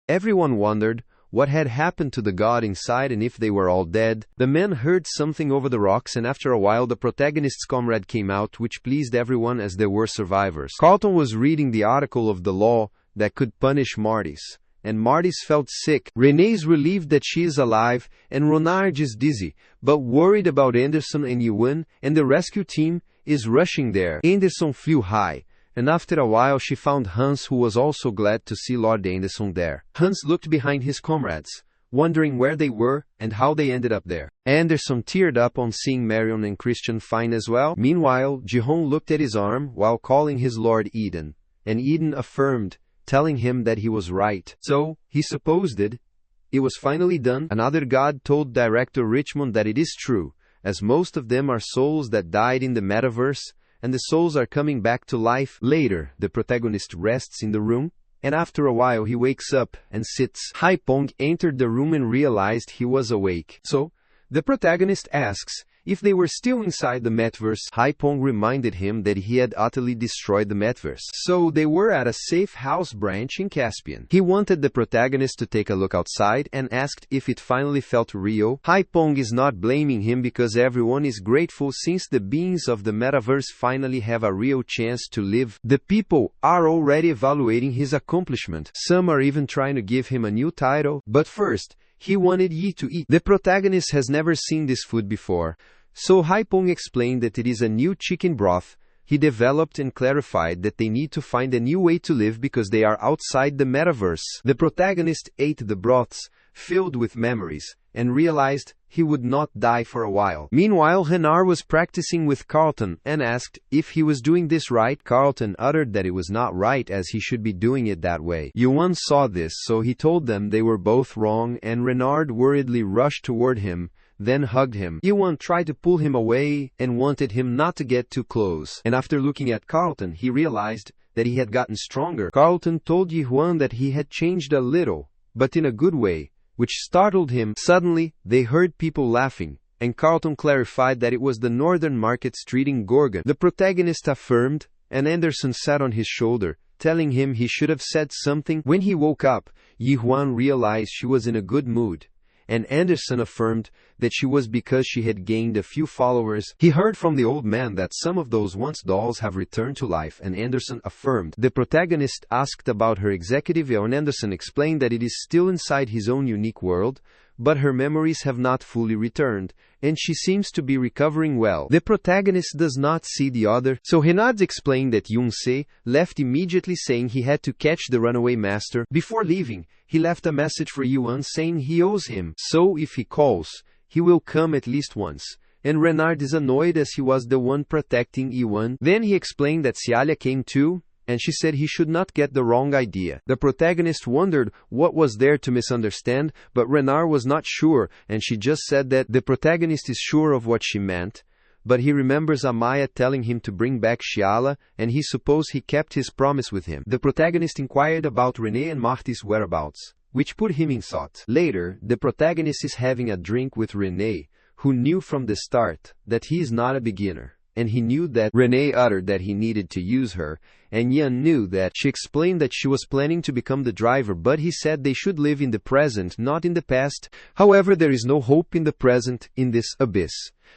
S1: Everyone wondered what had happened to the god inside and if they were all dead. The men heard something over the rocks, and after a while the protagonist's comrade came out, which pleased everyone as there were survivors. Carlton was reading the article of the law that could punish Martys, and Martys felt sick. Renee's relieved that she is alive, and Ronard is dizzy, but worried about Anderson and Yuan, and the rescue team is rushing there. Anderson flew high, and after a while she found Hans, who was also glad to see Lord Anderson there. Hans looked behind his comrades, wondering where they were and how they ended up there. Anderson teared up on seeing Marion and Christian fine as well. Meanwhile, Jihon looked at his arm while calling his Lord Eden, and Eden affirmed, telling him that he was right. So, he supposed it was finally done. Another god told Director Richmond that it is true, as most of them are souls that died in the metaverse, and the souls are coming back to life. Later, the protagonist rests in the room, and after a while he wakes up and sits. Haipong entered the room and realized he was awake. So, the protagonist asks if they were still inside the metaverse. Haipong reminded him that he had utterly destroyed the metaverse. So they were at a safe house branch in Caspian. He wanted the protagonist to take a look outside and asked if it finally felt real. Haipong is not blaming him because everyone is grateful since the beings of the metaverse finally have a real chance to live. The people are already evaluating his accomplishment. Some are even trying to give him a new title. But first, he wanted Yi to eat. The protagonist has never seen this food before, so Haipong explained that it is a new chicken broth he developed and clarified that they need to find a new way to live because they are outside the metaverse. The protagonist ate the broths, filled with memories, and realized he would not die for a while. Meanwhile, Renard was practicing with Carlton and asked if he was doing this right. Carlton uttered that it was not right, as he should be doing it that way. Yuan saw this, so he told them they were both wrong, and Renard worriedly rushed toward him, then hugged him. Yuan tried to pull him away and wanted him not to get too close. And after looking at Carlton, he realized that he had gotten stronger. Carlton told Yuan that he had changed a little, but in a good way, which startled him. Suddenly, they heard people laughing, and Carlton clarified that it was the Northern Market Street in Gorgon. The protagonist affirmed, and Anderson sat on his shoulder, telling him he should have said something. When he woke up, Yihuan realized she was in a good mood, and Anderson affirmed that she was because she had gained a few followers. He heard from the old man that some of those once dolls have returned to life, and Anderson affirmed. The protagonist asked about her executive, and Anderson explained that it is still inside his own unique world, but her memories have not fully returned, and she seems to be recovering well. The protagonist does not see the other, so Renard explained that Yun-se left immediately, saying he had to catch the runaway master. Before leaving, he left a message for Yuan saying he owes him, so if he calls, he will come at least once. And Renard is annoyed as he was the one protecting Yuan. Then he explained that Cialia came too, and she said he should not get the wrong idea. The protagonist wondered what was there to misunderstand, but Renard was not sure, and she just said that the protagonist is sure of what she meant, but he remembers Amaya telling him to bring back Ciala, and he supposed he kept his promise with him. The protagonist inquired about Renee and Marty's whereabouts, which put him in thought. Later, the protagonist is having a drink with Renee, who knew from the start that he is not a beginner. and he knew that Renee uttered that he needed to use her, and Yan knew that she explained that she was planning to become the driver, but he said they should live in the present, not in the past. However, there is no hope in the present, in this abyss.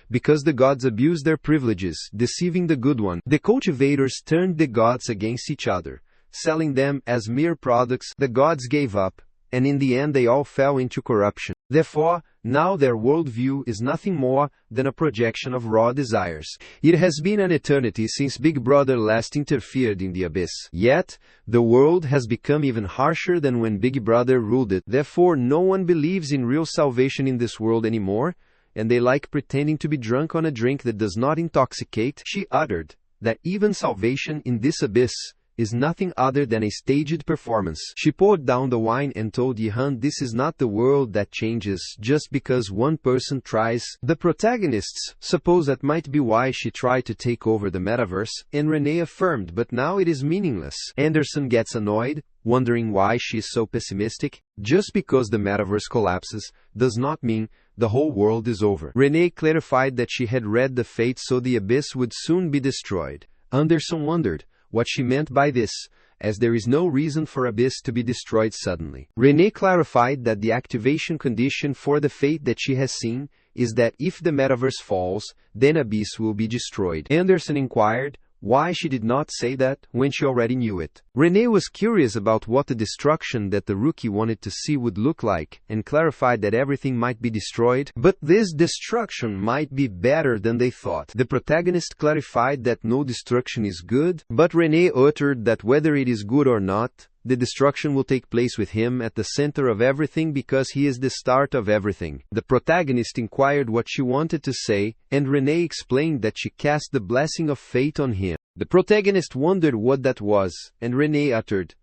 S1: Because the gods abuse their privileges, deceiving the good one, the cultivators turned the gods against each other, selling them as mere products. The gods gave up, and in the end they all fell into corruption. Therefore, now their worldview is nothing more than a projection of raw desires. It has been an eternity since Big Brother last interfered in the abyss. Yet, the world has become even harsher than when Big Brother ruled it. Therefore, no one believes in real salvation in this world anymore, and they like pretending to be drunk on a drink that does not intoxicate. She uttered that even salvation in this abyss is nothing other than a staged performance. She poured down the wine and told Yihan this is not the world that changes just because one person tries. The protagonists suppose that might be why she tried to take over the metaverse, and Renee affirmed, but now it is meaningless. Anderson gets annoyed, wondering why she is so pessimistic. Just because the metaverse collapses does not mean the whole world is over. Renee clarified that she had read the fate so the abyss would soon be destroyed. Anderson wondered what she meant by this, as there is no reason for abyss to be destroyed suddenly. Renee clarified that the activation condition for the fate that she has seen is that if the metaverse falls, then abyss will be destroyed. Anderson inquired why she did not say that when she already knew it. Renee was curious about what the destruction that the rookie wanted to see would look like, and clarified that everything might be destroyed, but this destruction might be better than they thought. The protagonist clarified that no destruction is good, but Renee uttered that whether it is good or not, the destruction will take place with him at the center of everything because he is the start of everything. The protagonist inquired what she wanted to say, and Renee explained that she cast the blessing of fate on him. The protagonist wondered what that was, and Renee uttered,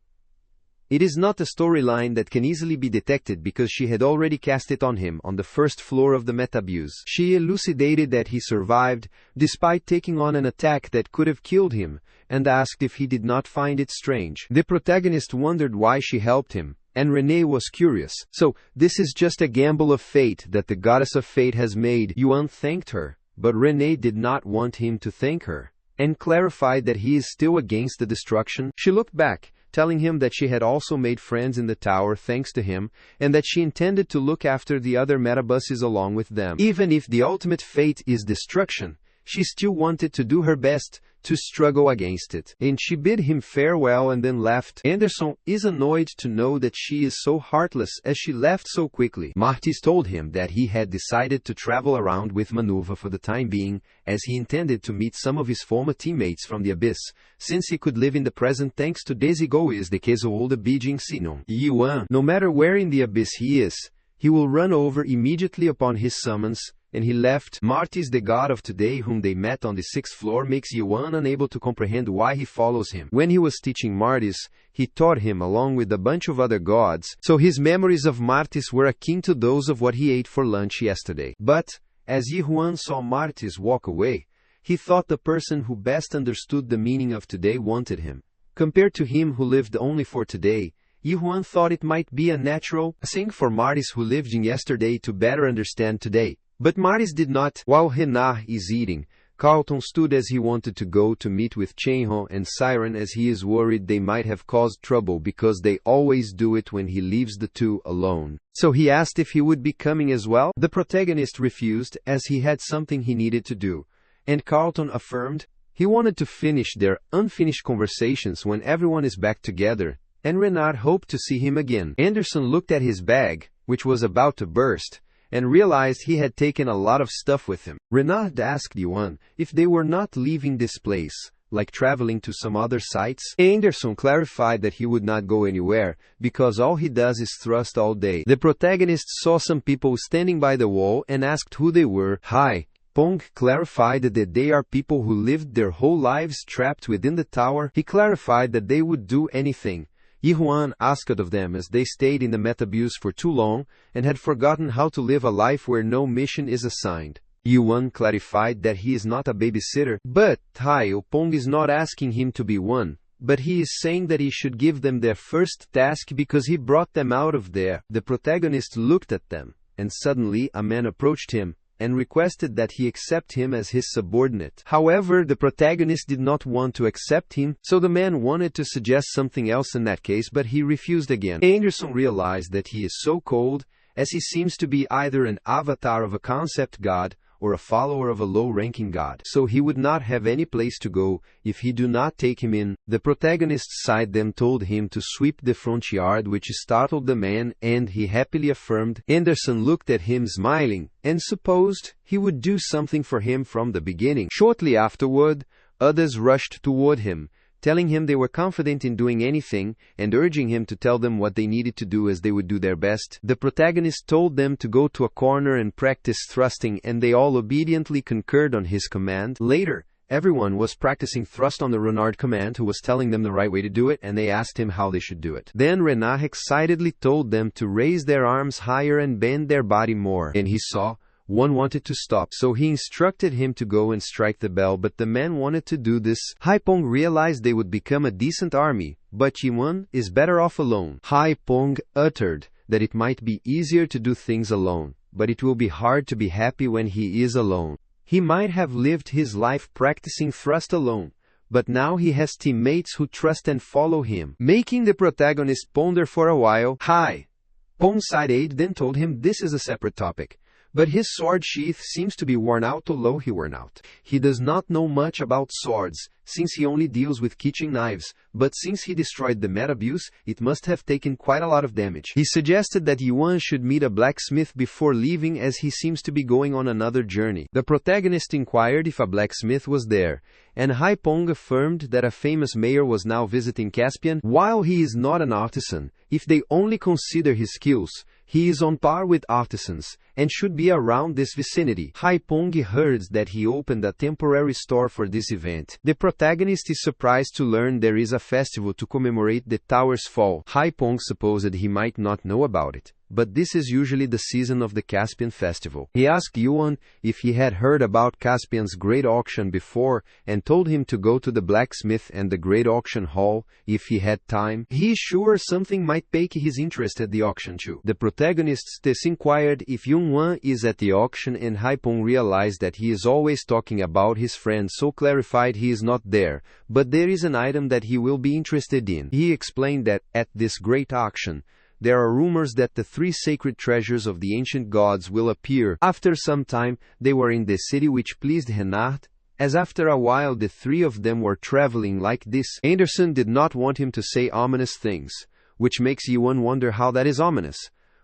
S1: "It is not a storyline that can easily be detected because she had already cast it on him on the first floor of the metabuse." She elucidated that he survived, despite taking on an attack that could have killed him, and asked if he did not find it strange. The protagonist wondered why she helped him, and Renee was curious. So, this is just a gamble of fate that the goddess of fate has made. Yuan thanked her, but Renee did not want him to thank her, and clarified that he is still against the destruction. She looked back, telling him that she had also made friends in the tower thanks to him, and that she intended to look after the other metabuses along with them. Even if the ultimate fate is destruction, she still wanted to do her best to struggle against it, and she bid him farewell and then left. Anderson is annoyed to know that she is so heartless as she left so quickly. Martis told him that he had decided to travel around with Manhwa for the time being, as he intended to meet some of his former teammates from the abyss, since he could live in the present thanks to Desigoes de Kesoolda Bijing Sinon. Yuan, no matter where in the abyss he is, he will run over immediately upon his summons, and he left. Martis, the god of today whom they met on the 6th floor, makes Yuan unable to comprehend why he follows him. When he was teaching Martis, he taught him along with a bunch of other gods, so his memories of Martis were akin to those of what he ate for lunch yesterday. But, as Yuan saw Martis walk away, he thought the person who best understood the meaning of today wanted him. Compared to him who lived only for today, Yuan thought it might be a natural thing for Martis who lived in yesterday to better understand today. But Martis did not. While Renard is eating, Carlton stood as he wanted to go to meet with Chenho and Siren, as he is worried they might have caused trouble because they always do it when he leaves the two alone. So he asked if he would be coming as well. The protagonist refused, as he had something he needed to do, and Carlton affirmed he wanted to finish their unfinished conversations when everyone is back together, and Renard hoped to see him again. Anderson looked at his bag, which was about to burst, and realized he had taken a lot of stuff with him. Renard asked Yuan if they were not leaving this place, like traveling to some other sites. Anderson clarified that he would not go anywhere, because all he does is thrust all day. The protagonist saw some people standing by the wall and asked who they were. Hi. Pong clarified that they are people who lived their whole lives trapped within the tower. He clarified that they would do anything. Yuan asked of them as they stayed in the metabuse for too long and had forgotten how to live a life where no mission is assigned. Yuan clarified that he is not a babysitter, but Pong is not asking him to be one, but he is saying that he should give them their first task because he brought them out of there. The protagonist looked at them, and suddenly a man approached him, and requested that he accept him as his subordinate. However, the protagonist did not want to accept him, so the man wanted to suggest something else in that case, but he refused again. Anderson realized that he is so cold, as he seems to be either an avatar of a concept god, or a follower of a low-ranking god, so he would not have any place to go if he do not take him in. The protagonist's side then told him to sweep the front yard, which startled the man, and he happily affirmed. Anderson looked at him smiling, and supposed he would do something for him from the beginning. Shortly afterward, others rushed toward him, telling him they were confident in doing anything, and urging him to tell them what they needed to do as they would do their best. The protagonist told them to go to a corner and practice thrusting, and they all obediently concurred on his command. Later, everyone was practicing thrust on the Renard command, who was telling them the right way to do it, and they asked him how they should do it. Then Renard excitedly told them to raise their arms higher and bend their body more, and he saw one wanted to stop, so he instructed him to go and strike the bell, but the man wanted to do this. Haipong realized they would become a decent army, but Yiwan is better off alone. Haipong uttered that it might be easier to do things alone, but it will be hard to be happy when he is alone. He might have lived his life practicing thrust alone, but now he has teammates who trust and follow him, making the protagonist ponder for a while. Haipong's side aide then told him this is a separate topic, but his sword sheath seems to be worn out, although he worn out. He does not know much about swords, since he only deals with kitchen knives, but since he destroyed the Metabuse, it must have taken quite a lot of damage. He suggested that Yuan should meet a blacksmith before leaving, as he seems to be going on another journey. The protagonist inquired if a blacksmith was there, and Haipong affirmed that a famous mayor was now visiting Caspian. While he is not an artisan, if they only consider his skills, he is on par with artisans, and should be around this vicinity. Haipong heard that he opened a temporary store for this event. The protagonist is surprised to learn there is a festival to commemorate the tower's fall. Haipong supposed he might not know about it, but this is usually the season of the Caspian festival. He asked Yuan if he had heard about Caspian's great auction before, and told him to go to the blacksmith and the great auction hall if he had time. He is sure something might pique his interest at the auction too. The protagonist thus inquired if Yuan is at the auction, and Haipong realized that he is always talking about his friend, so clarified he is not there, but there is an item that he will be interested in. He explained that at this great auction, there are rumors that the 3 sacred treasures of the ancient gods will appear. After some time, they were in the city, which pleased Renard, as after a while the 3 of them were traveling like this. Anderson did not want him to say ominous things, which makes Yuan wonder how that is ominous,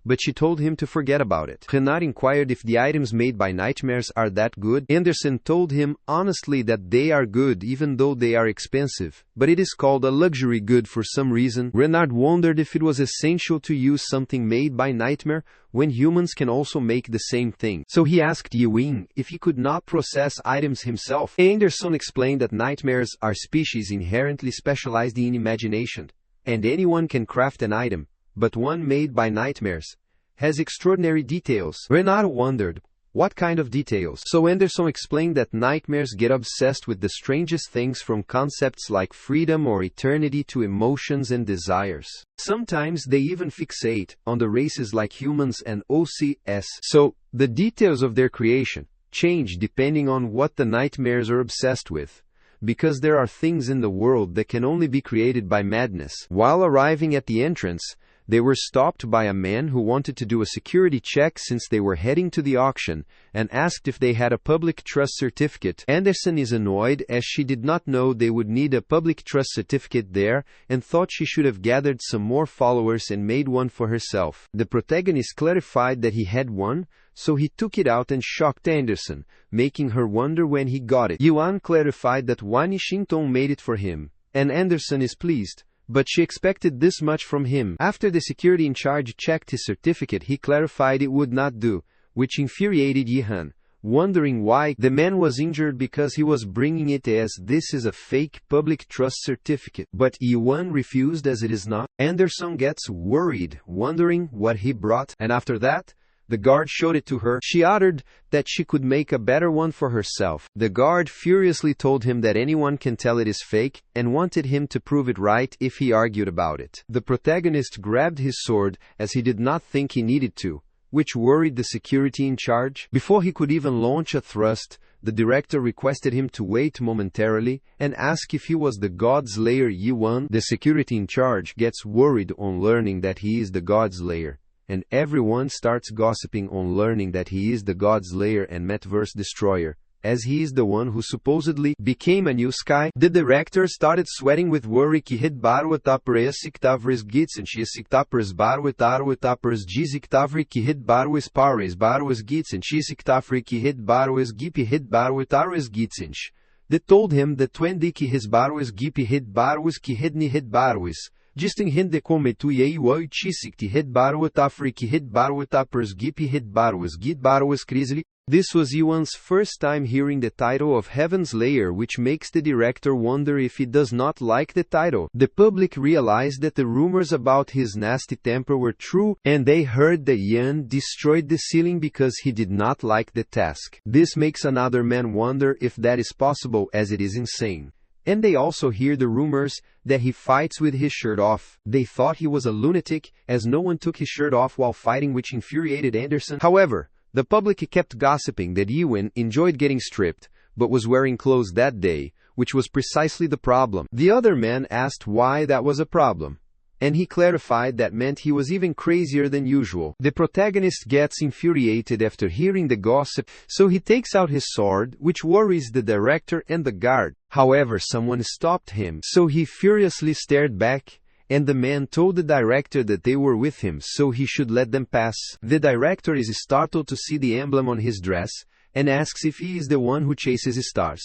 S1: but she told him to forget about it. Renard inquired if the items made by nightmares are that good. Anderson told him honestly that they are good even though they are expensive, but it is called a luxury good for some reason. Renard wondered if it was essential to use something made by nightmare when humans can also make the same thing. So he asked Ewing if he could not process items himself. Anderson explained that nightmares are species inherently specialized in imagination, and anyone can craft an item, but one made by nightmares has extraordinary details. Renard wondered, what kind of details? So Anderson explained that nightmares get obsessed with the strangest things, from concepts like freedom or eternity to emotions and desires. Sometimes they even fixate on the races like humans and OCS. So, the details of their creation change depending on what the nightmares are obsessed with, because there are things in the world that can only be created by madness. While arriving at the entrance, they were stopped by a man who wanted to do a security check since they were heading to the auction, and asked if they had a public trust certificate. Anderson is annoyed as she did not know they would need a public trust certificate there, and thought she should have gathered some more followers and made one for herself. The protagonist clarified that he had one, so he took it out and shocked Anderson, making her wonder when he got it. Yuan clarified that Wani Shintong made it for him, and Anderson is pleased, but she expected this much from him. After the security in charge checked his certificate, he clarified it would not do, which infuriated Yihan, wondering why. The man was injured because he was bringing it as this is a fake public trust certificate, but Yuan refused as it is not. Anderson gets worried, wondering what he brought, and after that, the guard showed it to her. She uttered that she could make a better one for herself. The guard furiously told him that anyone can tell it is fake, and wanted him to prove it right if he argued about it. The protagonist grabbed his sword, as he did not think he needed to, which worried the security in charge. Before he could even launch a thrust, the director requested him to wait momentarily and ask if he was the God Slayer Yi-1. The security in charge gets worried on learning that he is the God Slayer, and everyone starts gossiping on learning that he is the God Slayer and Metaverse Destroyer, as he is the one who supposedly became a new sky. The director started sweating with worry. Kihid barwatapres siktavres gits and shiasiktapres barwatarawatapres giziktavri kihid barwis pares barwas gits and shiasiktafri kihid barwas gipihid barwatares gitsinch. They told him that when the kihis barwas gipihid barwas kihidni hid barwas, Disting hinde cometu yei woi chisikti hid barwatafri kihid barwatapres gipihid barwas git barwas krisli. This was Yuan's first time hearing the title of Heaven's Layer, which makes the director wonder if he does not like the title. The public realized that the rumors about his nasty temper were true, and they heard that Yan destroyed the ceiling because he did not like the task. This makes another man wonder if that is possible, as it is insane. And they also hear the rumors that he fights with his shirt off. They thought he was a lunatic, as no one took his shirt off while fighting, which infuriated Anderson. However, the public kept gossiping that Ewan enjoyed getting stripped, but was wearing clothes that day, which was precisely the problem. The other man asked why that was a problem, and he clarified that meant he was even crazier than usual. The protagonist gets infuriated after hearing the gossip, so he takes out his sword, which worries the director and the guard. However, someone stopped him, so he furiously stared back, and the man told the director that they were with him, so he should let them pass. The director is startled to see the emblem on his dress, and asks if he is the one who chases stars.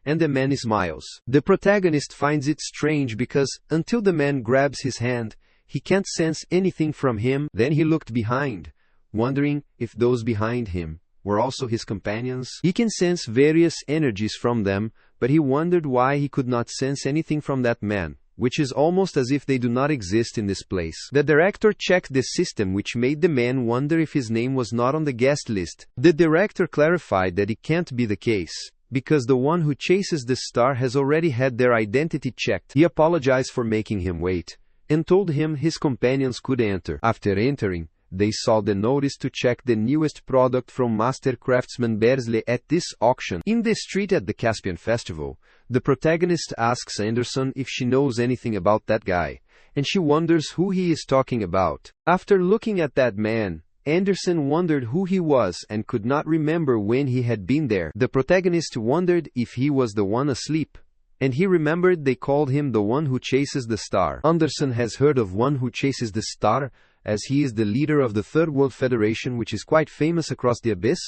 S1: And the man smiles. The protagonist finds it strange because, until the man grabs his hand, he can't sense anything from him. Then he looked behind, wondering if those behind him were also his companions. He can sense various energies from them, but he wondered why he could not sense anything from that man, which is almost as if they do not exist in this place. The director checked the system, which made the man wonder if his name was not on the guest list. The director clarified that it can't be the case, because the one who chases the star has already had their identity checked. He apologized for making him wait, and told him his companions could enter. After entering, they saw the notice to check the newest product from master craftsman Berzle at this auction. In the street at the Caspian Festival, the protagonist asks Anderson if she knows anything about that guy, and she wonders who he is talking about. After looking at that man, Anderson wondered who he was and could not remember when he had been there. The protagonist wondered if he was the one asleep, and he remembered they called him the one who chases the star. Anderson has heard of one who chases the star, as he is the leader of the Third World Federation, which is quite famous across the abyss,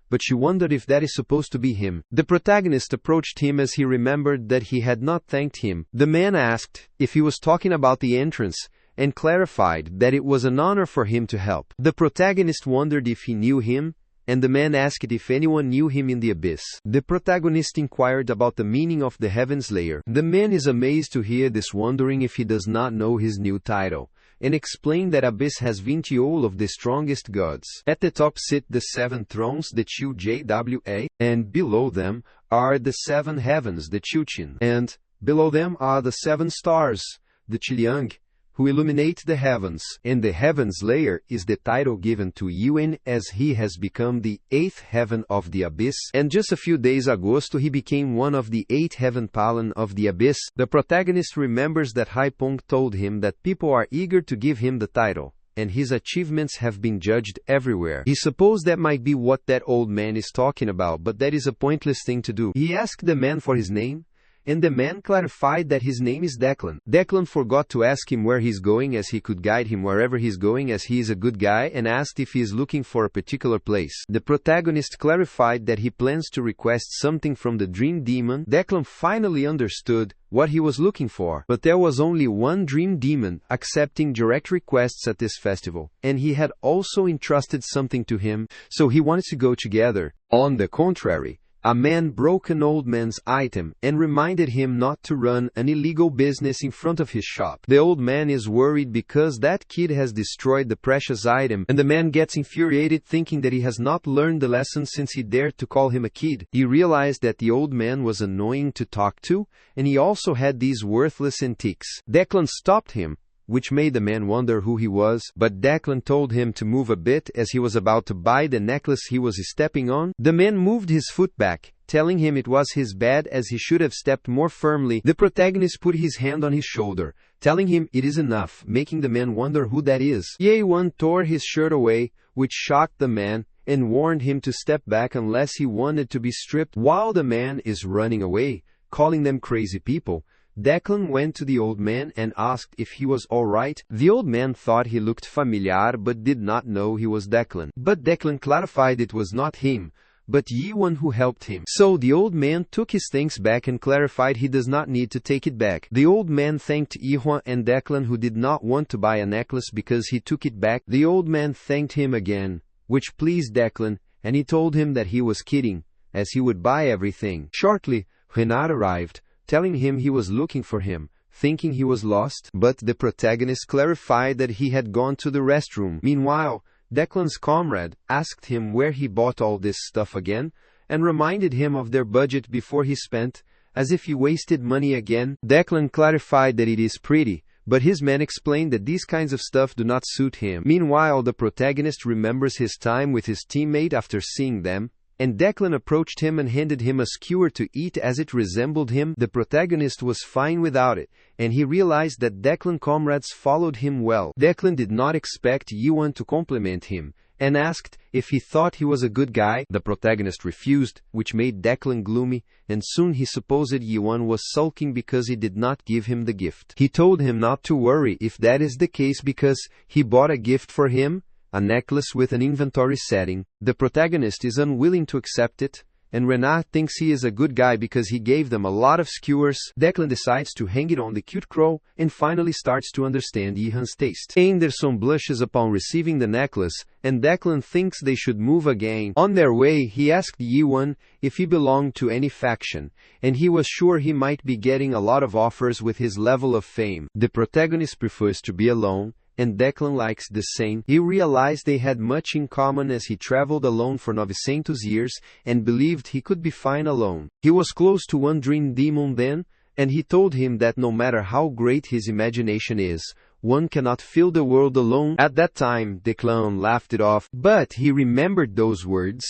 S1: but she wondered if that is supposed to be him. The protagonist approached him as he remembered that he had not thanked him. The man asked if he was talking about the entrance, and clarified that it was an honor for him to help. The protagonist wondered if he knew him, and the man asked if anyone knew him in the abyss. The protagonist inquired about the meaning of the Heaven's Layer. The man is amazed to hear this, wondering if he does not know his new title, and explained that Abyss has 20 of the strongest gods. At the top sit the 7 thrones, the Chu Jwa, and below them are the 7 heavens, the Chuchin, and below them are the 7 stars, the Chiliang, who illuminate the heavens. And the Heaven's Layer is the title given to Yuan, as he has become the 8th heaven of the abyss, and just a few days ago he became one of the 8 heaven Palan of the abyss. The protagonist remembers that Haipong told him that people are eager to give him the title, and his achievements have been judged everywhere. He supposed that might be what that old man is talking about, but that is a pointless thing to do. He asked the man for his name, and the man clarified that his name is Declan. Declan forgot to ask him where he's going, as he could guide him wherever he's going, as he is a good guy, and asked if he is looking for a particular place. The protagonist clarified that he plans to request something from the Dream Demon. Declan finally understood what he was looking for, but there was only one Dream Demon accepting direct requests at this festival, and he had also entrusted something to him, so he wanted to go together. On the contrary, a man broke an old man's item and reminded him not to run an illegal business in front of his shop. The old man is worried because that kid has destroyed the precious item, and the man gets infuriated, thinking that he has not learned the lesson since he dared to call him a kid. He realized that the old man was annoying to talk to, and he also had these worthless antiques. Declan stopped him, which made the man wonder who he was, but Declan told him to move a bit as he was about to buy the necklace he was stepping on. The man moved his foot back, telling him it was his bad as he should have stepped more firmly. The protagonist put his hand on his shoulder, telling him it is enough, making the man wonder who that is. Ye-Wan tore his shirt away, which shocked the man, and warned him to step back unless he wanted to be stripped. While the man is running away, calling them crazy people, Declan went to the old man and asked if he was alright. The old man thought he looked familiar but did not know he was Declan. But Declan clarified it was not him, but Ye-Wan who helped him. So the old man took his things back and clarified he does not need to take it back. The old man thanked Ye-Wan and Declan, who did not want to buy a necklace because he took it back. The old man thanked him again, which pleased Declan, and he told him that he was kidding, as he would buy everything. Shortly, Renard arrived, telling him he was looking for him, thinking he was lost, but the protagonist clarified that he had gone to the restroom. Meanwhile, Declan's comrade asked him where he bought all this stuff again, and reminded him of their budget before he spent, as if he wasted money again. Declan clarified that it is pretty, but his man explained that these kinds of stuff do not suit him. Meanwhile, the protagonist remembers his time with his teammate after seeing them, and Declan approached him and handed him a skewer to eat as it resembled him. The protagonist was fine without it, and he realized that Declan's comrades followed him well. Declan did not expect Ye-Wan to compliment him, and asked if he thought he was a good guy. The protagonist refused, which made Declan gloomy, and soon he supposed Ye-Wan was sulking because he did not give him the gift. He told him not to worry if that is the case because he bought a gift for him, a necklace with an inventory setting. The protagonist is unwilling to accept it, and Renard thinks he is a good guy because he gave them a lot of skewers. Declan decides to hang it on the cute crow, and finally starts to understand Ye-Wan's taste. Anderson blushes upon receiving the necklace, and Declan thinks they should move again. On their way, he asked Ye-Wan if he belonged to any faction, and he was sure he might be getting a lot of offers with his level of fame. The protagonist prefers to be alone, and Declan likes the same. He realized they had much in common as he traveled alone for 900 years and believed he could be fine alone. He was close to one dream demon then, and he told him that no matter how great his imagination is, one cannot fill the world alone. At that time, Declan laughed it off, but he remembered those words,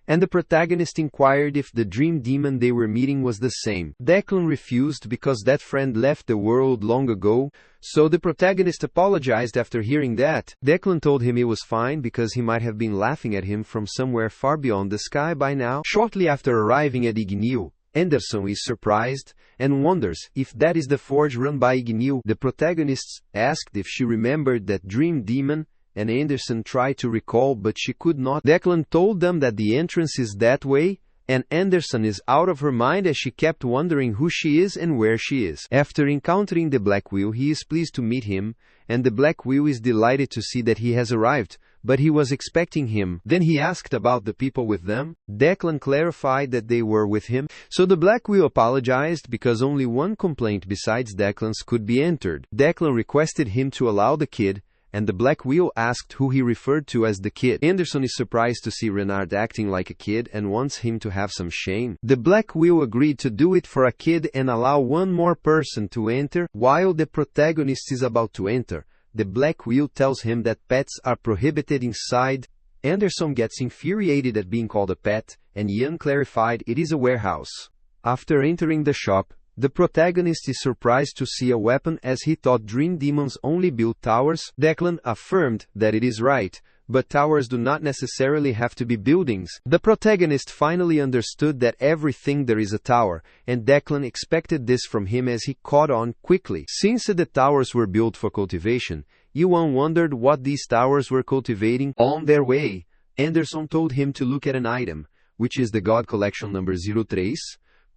S1: and the protagonist inquired if the dream demon they were meeting was the same. Declan refused because that friend left the world long ago, so the protagonist apologized after hearing that. Declan told him he was fine because he might have been laughing at him from somewhere far beyond the sky by now. Shortly after arriving at Escolheu, Anderson is surprised and wonders if that is the forge run by Escolheu. The protagonist asked if she remembered that dream demon, and Anderson tried to recall but she could not. Declan told them that the entrance is that way, and Anderson is out of her mind as she kept wondering who she is and where she is. After encountering the Black Wheel, he is pleased to meet him, and the Black Wheel is delighted to see that he has arrived, but he was expecting him. Then he asked about the people with them. Declan clarified that they were with him, so the Black Wheel apologized because only one complaint besides Declan's could be entered. Declan requested him to allow the kid, and the Black Wheel asked who he referred to as the kid. Anderson is surprised to see Renard acting like a kid and wants him to have some shame. The Black Wheel agreed to do it for a kid and allow one more person to enter. While the protagonist is about to enter, the Black Wheel tells him that pets are prohibited inside. Anderson gets infuriated at being called a pet, and Ian clarified it is a warehouse. After entering the shop, the protagonist is surprised to see a weapon as he thought dream demons only built towers. Declan affirmed that it is right, but towers do not necessarily have to be buildings. The protagonist finally understood that everything there is a tower, and Declan expected this from him as he caught on quickly. Since the towers were built for cultivation, Ye-Wan wondered what these towers were cultivating. On their way, Anderson told him to look at an item, which is the God Collection number 03.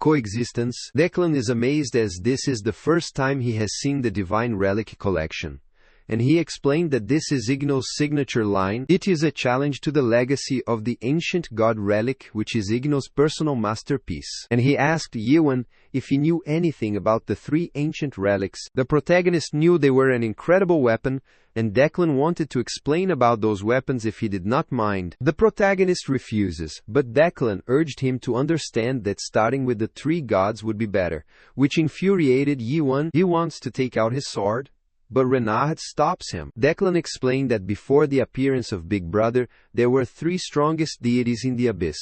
S1: Coexistence. Declan is amazed as this is the first time he has seen the Divine Relic collection, and he explained that this is Igno's signature line. It is a challenge to the legacy of the ancient God Relic, which is Igno's personal masterpiece. And he asked Ye-Wan if he knew anything about the 3 ancient relics. The protagonist knew they were an incredible weapon, and Declan wanted to explain about those weapons if he did not mind. The protagonist refuses, but Declan urged him to understand that starting with the 3 gods would be better, which infuriated Ye-Wan. He wants to take out his sword, but Renard stops him. Declan explained that before the appearance of Big Brother, there were three strongest deities in the abyss,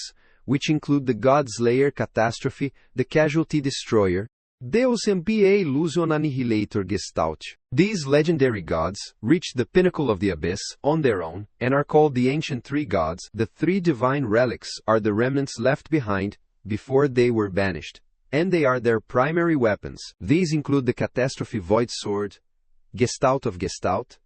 S1: which include the God Slayer Catastrophe, the Casualty Destroyer, Deus MPA Illusion Annihilator Gestalt. These legendary gods reached the pinnacle of the abyss on their own and are called the Ancient Three Gods. The three divine relics are the remnants left behind before they were banished, and they are their primary weapons. These include the Catastrophe Void Sword, Gestalt of Gestalt,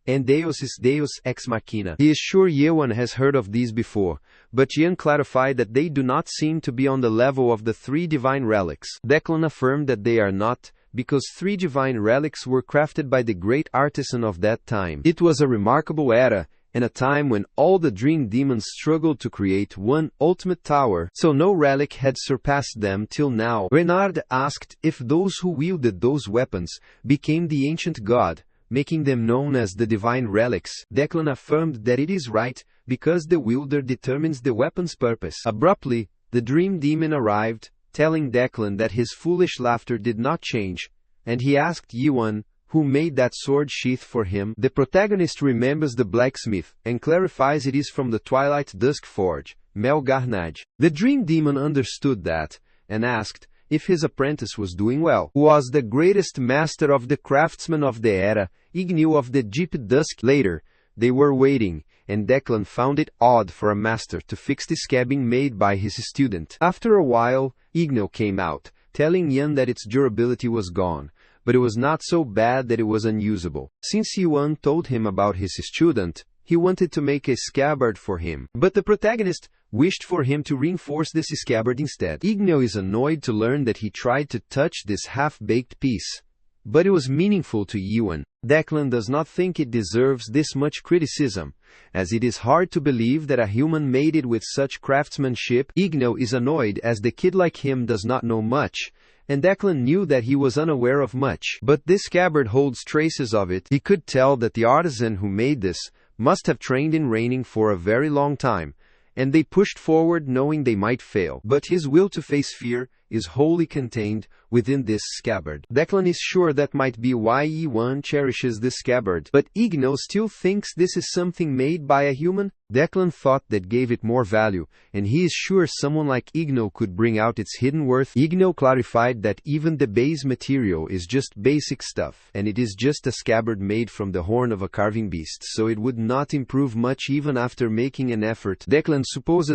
S1: and Deus is Deus Ex Machina. He is sure Yeon has heard of these before, but Jian clarified that they do not seem to be on the level of the three divine relics. Declan affirmed that they are not, because three divine relics were crafted by the great artisan of that time. It was a remarkable era, and a time when all the dream demons struggled to create one ultimate tower, so no relic had surpassed them till now. Renard asked if those who wielded those weapons became the ancient god, making them known as the divine relics. Declan affirmed that it is right, because the wielder determines the weapon's purpose. Abruptly, the dream demon arrived, telling Declan that his foolish laughter did not change, and he asked Yeon, who made that sword sheath for him. The protagonist remembers the blacksmith, and clarifies it is from the Twilight Dusk Forge, Mel Garnage. The dream demon understood that, and asked if his apprentice was doing well. Was the greatest master of the craftsmen of the era, Igneo of the Deep Dusk. Later, they were waiting, and Declan found it odd for a master to fix the scabbing made by his student. After a while, Igneo came out, telling Yan that its durability was gone, but it was not so bad that it was unusable. Since Yuan told him about his student, he wanted to make a scabbard for him, but the protagonist wished for him to reinforce this scabbard instead. Igneo is annoyed to learn that he tried to touch this half-baked piece, but it was meaningful to Yuan. Declan does not think it deserves this much criticism, as it is hard to believe that a human made it with such craftsmanship. Igneo is annoyed as the kid like him does not know much, and Declan knew that he was unaware of much. But this scabbard holds traces of it. He could tell that the artisan who made this must have trained in raining for a very long time, and they pushed forward knowing they might fail. But his will to face fear is wholly contained within this scabbard. Declan is sure that might be why Yuan cherishes this scabbard, but Igneo still thinks this is something made by a human. Declan thought that gave it more value, and he is sure someone like Igneo could bring out its hidden worth. Igneo clarified that even the base material is just basic stuff, and it is just a scabbard made from the horn of a carving beast, so it would not improve much even after making an effort. Declan supposed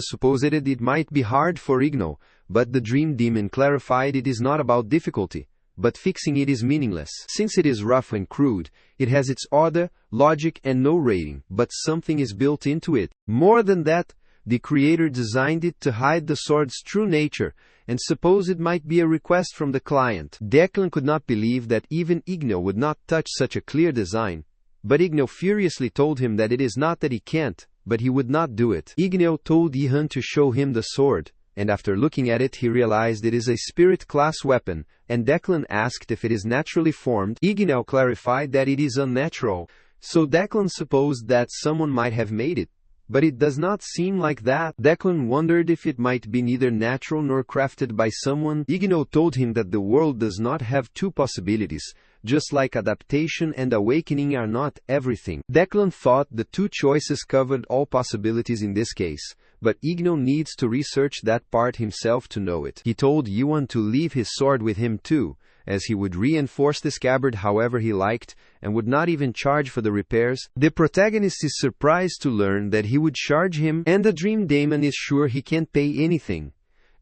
S1: it might be hard for Igneo, but the dream demon clarified it is not about difficulty, but fixing it is meaningless. Since it is rough and crude, it has its order, logic and no rating, but something is built into it. More than that, the creator designed it to hide the sword's true nature, and suppose it might be a request from the client. Declan could not believe that even Igneo would not touch such a clear design, but Igneo furiously told him that it is not that he can't, but he would not do it. Igneo told Ihan to show him the sword, and after looking at it he realized it is a spirit-class weapon, and Declan asked if it is naturally formed. Igneo clarified that it is unnatural, so Declan supposed that someone might have made it, but it does not seem like that. Declan wondered if it might be neither natural nor crafted by someone. Igneo told him that the world does not have two possibilities, just like adaptation and awakening are not everything. Declan thought the two choices covered all possibilities in this case, but Igneo needs to research that part himself to know it. He told Yuan to leave his sword with him too, as he would reinforce the scabbard however he liked, and would not even charge for the repairs. The protagonist is surprised to learn that he would charge him, and the dream demon is sure he can't pay anything,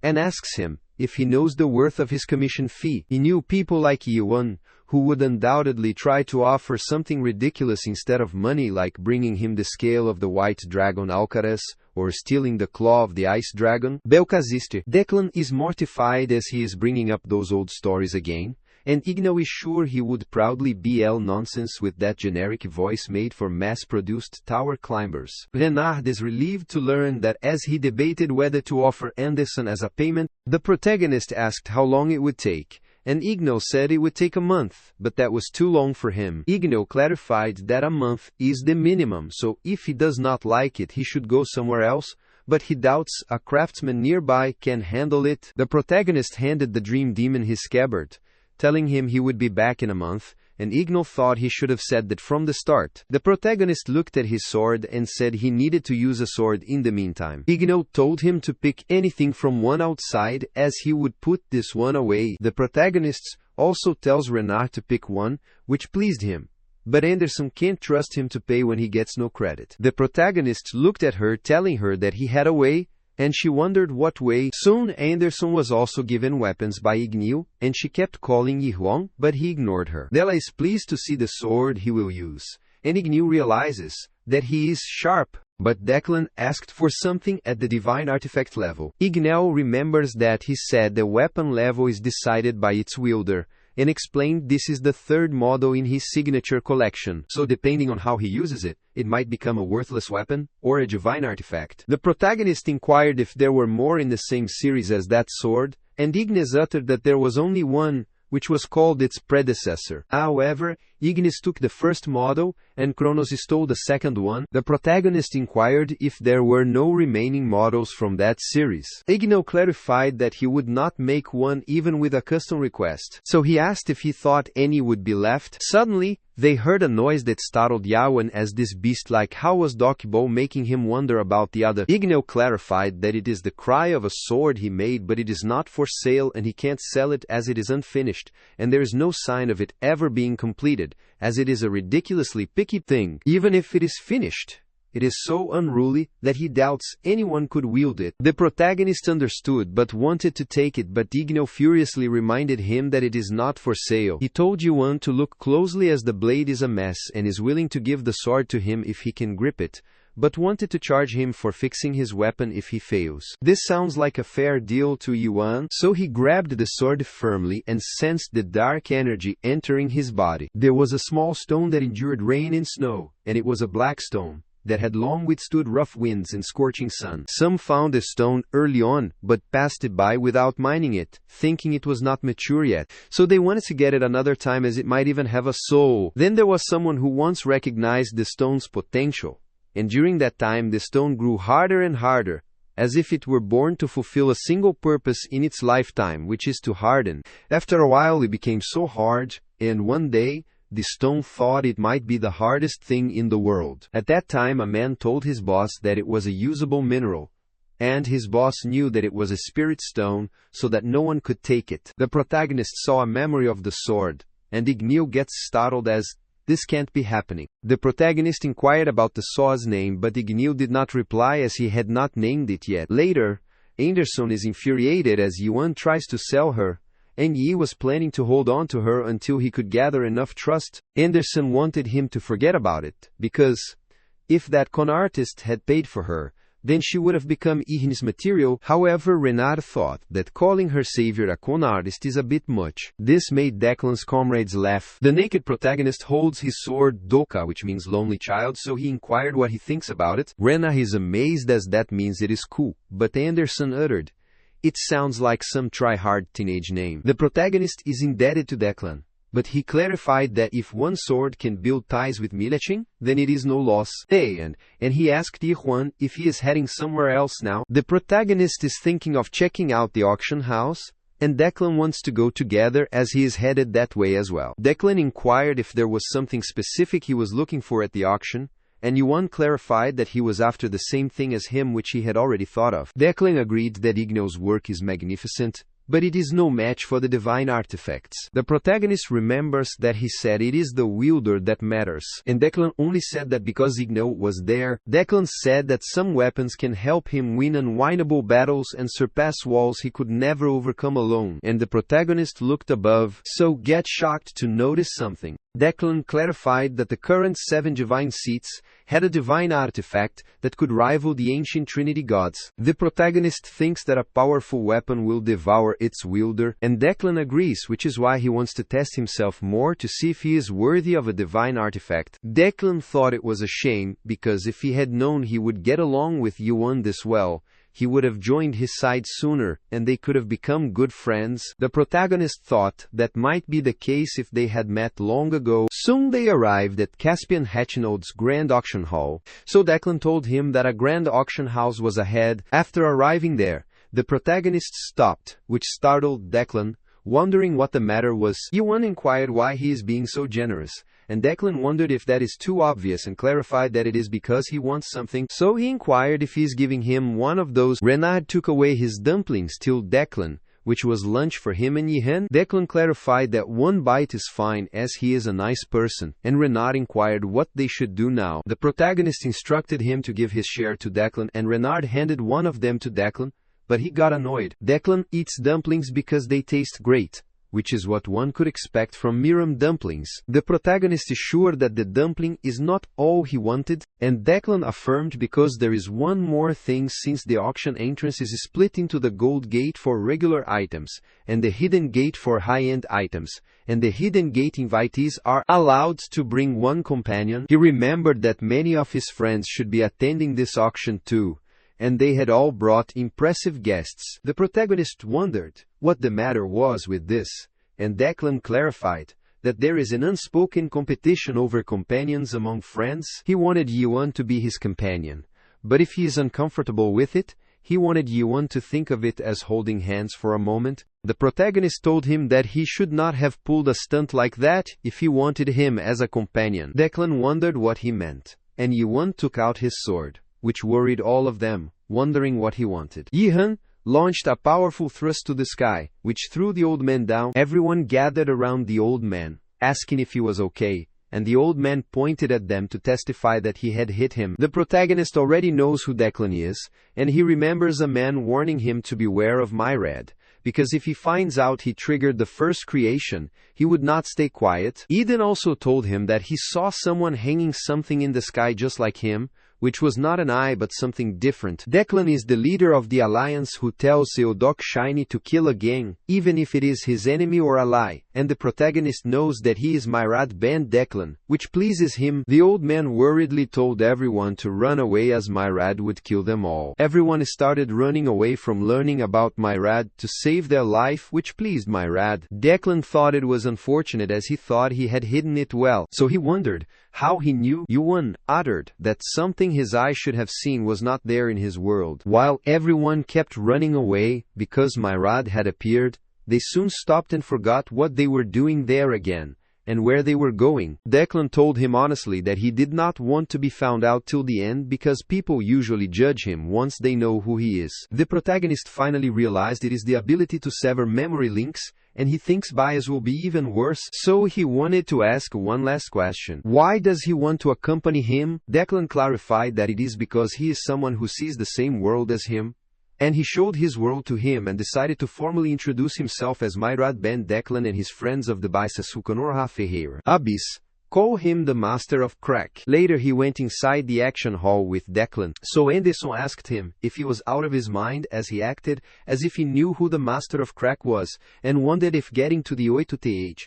S1: and asks him if he knows the worth of his commission fee. He knew people like Yuan, who would undoubtedly try to offer something ridiculous instead of money, like bringing him the scale of the white dragon Alcaraz, or stealing the claw of the ice dragon Belcaziste. Declan is mortified as he is bringing up those old stories again, and Igneo is sure he would proudly BL nonsense with that generic voice made for mass-produced tower climbers. Renard is relieved to learn that as he debated whether to offer Anderson as a payment, the protagonist asked how long it would take, and Igneo said it would take a month, but that was too long for him. Igneo clarified that a month is the minimum, so if he does not like it he should go somewhere else, but he doubts a craftsman nearby can handle it. The protagonist handed the dream demon his scabbard, telling him he would be back in a month, and Ignal thought he should have said that from the start. The protagonist looked at his sword and said he needed to use a sword in the meantime. Ignal told him to pick anything from one outside as he would put this one away. The protagonist also tells Renard to pick one, which pleased him. But Anderson can't trust him to pay when he gets no credit. The protagonist looked at her telling her that he had a way, and she wondered what way. Soon Anderson was also given weapons by Ignal, and she kept calling Yihuan, but he ignored her. Della is pleased to see the sword he will use, and Ignal realizes that he is sharp. But Declan asked for something at the divine artifact level. Ignal remembers that he said the weapon level is decided by its wielder, and explained this is the third model in his signature collection, so depending on how he uses it, it might become a worthless weapon, or a divine artifact. The protagonist inquired if there were more in the same series as that sword, and Ignis uttered that there was only one, which was called its predecessor. However, Ignis took the first model, and Kronos stole the second one. The protagonist inquired if there were no remaining models from that series. Ignal clarified that he would not make one even with a custom request, so he asked if he thought any would be left. Suddenly, they heard a noise that startled Yawan as this beast-like howl was Dokbo, making him wonder about the other. Ignal clarified that it is the cry of a sword he made, but it is not for sale and he can't sell it as it is unfinished, and there is no sign of it ever being completed, as it is a ridiculously picky thing. Even if it is finished, it is so unruly that he doubts anyone could wield it. The protagonist understood but wanted to take it, but Ignal furiously reminded him that it is not for sale. He told Yuan to look closely as the blade is a mess and is willing to give the sword to him if he can grip it, but wanted to charge him for fixing his weapon if he fails. This sounds like a fair deal to Yuan, so he grabbed the sword firmly and sensed the dark energy entering his body. There was a small stone that endured rain and snow, and it was a black stone that had long withstood rough winds and scorching sun. Some found the stone early on, but passed it by without mining it, thinking it was not mature yet, so they wanted to get it another time as it might even have a soul. Then there was someone who once recognized the stone's potential, and during that time the stone grew harder and harder, as if it were born to fulfill a single purpose in its lifetime, which is to harden. After a while it became so hard, and one day, the stone thought it might be the hardest thing in the world. At that time a man told his boss that it was a usable mineral, and his boss knew that it was a spirit stone, so that no one could take it. The protagonist saw a memory of the sword, and Ignal gets startled as, this can't be happening. The protagonist inquired about the saw's name, but Ignal did not reply as he had not named it yet. Later, Anderson is infuriated as Yuan tries to sell her, and Yi was planning to hold on to her until he could gather enough trust. Anderson wanted him to forget about it, because if that con artist had paid for her, then she would have become Ignis material. However, Renard thought that calling her savior a con artist is a bit much. This made Declan's comrades laugh. The naked protagonist holds his sword Doka, which means lonely child, so he inquired what he thinks about it. Renard is amazed as that means it is cool, but Anderson uttered, it sounds like some try-hard teenage name. The protagonist is indebted to Declan, but he clarified that if one sword can build ties with Mileching, then it is no loss. And he asked Yihuan if he is heading somewhere else now. The protagonist is thinking of checking out the auction house, and Declan wants to go together as he is headed that way as well. Declan inquired if there was something specific he was looking for at the auction, and Yuan clarified that he was after the same thing as him, which he had already thought of. Declan agreed that Ignal's work is magnificent, but it is no match for the divine artifacts. The protagonist remembers that he said it is the wielder that matters, and Declan only said that because Ignal was there. Declan said that some weapons can help him win unwinnable battles and surpass walls he could never overcome alone, and the protagonist looked above, so get shocked to notice something. Declan clarified that the current 7 divine seats had a divine artifact that could rival the ancient Trinity gods. The protagonist thinks that a powerful weapon will devour its wielder, and Declan agrees, which is why he wants to test himself more to see if he is worthy of a divine artifact. Declan thought it was a shame, because if he had known he would get along with Yuan this well, he would have joined his side sooner, and they could have become good friends. The protagonist thought that might be the case if they had met long ago. Soon they arrived at Caspian Hatchinold's Grand Auction Hall, so Declan told him that a Grand Auction House was ahead. After arriving there, the protagonist stopped, which startled Declan, Wondering what the matter was, Yuan inquired why he is being so generous, and Declan wondered if that is too obvious and clarified that it is because he wants something, so he inquired if he is giving him one of those. Renard took away his dumplings till Declan, which was lunch for him and Yihan. Declan clarified that one bite is fine as he is a nice person, and Renard inquired what they should do now. The protagonist instructed him to give his share to Declan, and Renard handed one of them to Declan, but he got annoyed. Declan eats dumplings because they taste great, which is what one could expect from Miram dumplings. The protagonist is sure that the dumpling is not all he wanted, and Declan affirmed because there is one more thing, since the auction entrance is split into the gold gate for regular items, and the hidden gate for high-end items, and the hidden gate invitees are allowed to bring one companion. He remembered that many of his friends should be attending this auction too, and they had all brought impressive guests. The protagonist wondered what the matter was with this, and Declan clarified that there is an unspoken competition over companions among friends. He wanted Yuan to be his companion, but if he is uncomfortable with it, he wanted Yuan to think of it as holding hands for a moment. The protagonist told him that he should not have pulled a stunt like that if he wanted him as a companion. Declan wondered what he meant, and Yuan took out his sword, which worried all of them, wondering what he wanted. Yihan launched a powerful thrust to the sky, which threw the old man down. Everyone gathered around the old man, asking if he was okay, and the old man pointed at them to testify that he had hit him. The protagonist already knows who Declan is, and he remembers a man warning him to beware of Myrad, because if he finds out he triggered the first creation, he would not stay quiet. Eden also told him that he saw someone hanging something in the sky just like him, which was not an eye but something different. Declan is the leader of the alliance who tells Seodok Shiny to kill a gang, even if it is his enemy or ally, and the protagonist knows that he is Myrad Ben Declan, which pleases him. The old man worriedly told everyone to run away as Myrad would kill them all. Everyone started running away from learning about Myrad to save their life, which pleased Myrad. Declan thought it was unfortunate as he thought he had hidden it well, so he wondered how he knew. Yuan uttered that something his eyes should have seen was not there in his world. While everyone kept running away because Myrad had appeared, they soon stopped and forgot what they were doing there again, and where they were going. Declan told him honestly that he did not want to be found out till the end because people usually judge him once they know who he is. The protagonist finally realized it is the ability to sever memory links, and he thinks bias will be even worse, so he wanted to ask one last question. Why does he want to accompany him? Declan clarified that it is because he is someone who sees the same world as him, and he showed his world to him and decided to formally introduce himself as Myrad Ben Declan, and his friends of the Baisasukanorha Ferreira Abyss call him the Master of Crack. Later he went inside the action hall with Declan, so Anderson asked him if he was out of his mind as he acted as if he knew who the Master of Crack was, and wondered if getting to the 8th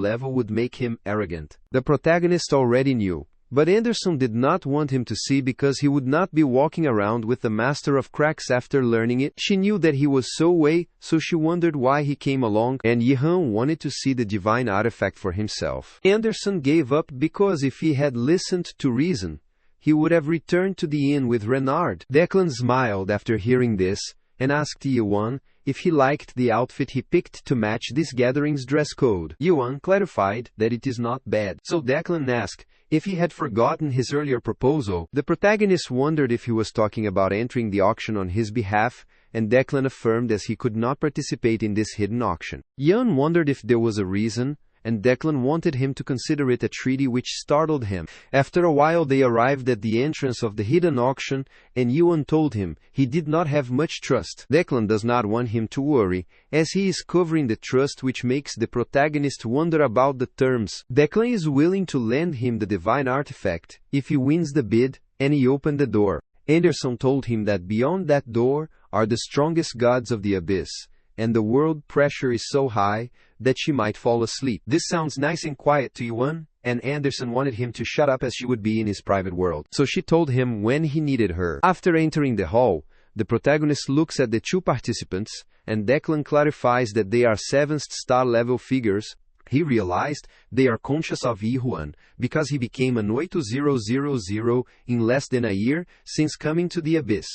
S1: level would make him arrogant. The protagonist already knew, but Anderson did not want him to see because he would not be walking around with the Master of Cracks after learning it. She knew that he was so way, so she wondered why he came along, and Yihan wanted to see the divine artifact for himself. Anderson gave up because if he had listened to reason, he would have returned to the inn with Renard. Declan smiled after hearing this, and asked Yuan if he liked the outfit he picked to match this gathering's dress code. Yuan clarified that it is not bad, so Declan asked if he had forgotten his earlier proposal. The protagonist wondered if he was talking about entering the auction on his behalf, and Declan affirmed as he could not participate in this hidden auction. Yuan wondered if there was a reason, and Declan wanted him to consider it a treaty, which startled him. After a while they arrived at the entrance of the hidden auction, and Yuan told him he did not have much trust. Declan does not want him to worry, as he is covering the trust, which makes the protagonist wonder about the terms. Declan is willing to lend him the divine artifact if he wins the bid, and he opened the door. Anderson told him that beyond that door are the strongest gods of the abyss, and the world pressure is so high that she might fall asleep. This sounds nice and quiet to Yuan, and Anderson wanted him to shut up as she would be in his private world, so she told him when he needed her. After entering the hall, the protagonist looks at the two participants, and Declan clarifies that they are 7th star level figures. He realized they are conscious of Yuan because he became an 8000 in less than a year since coming to the abyss.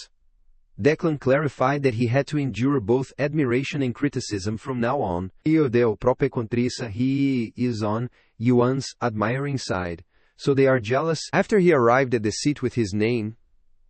S1: Declan clarified that he had to endure both admiration and criticism from now on. He is on Yuan's admiring side, so they are jealous. After he arrived at the seat with his name,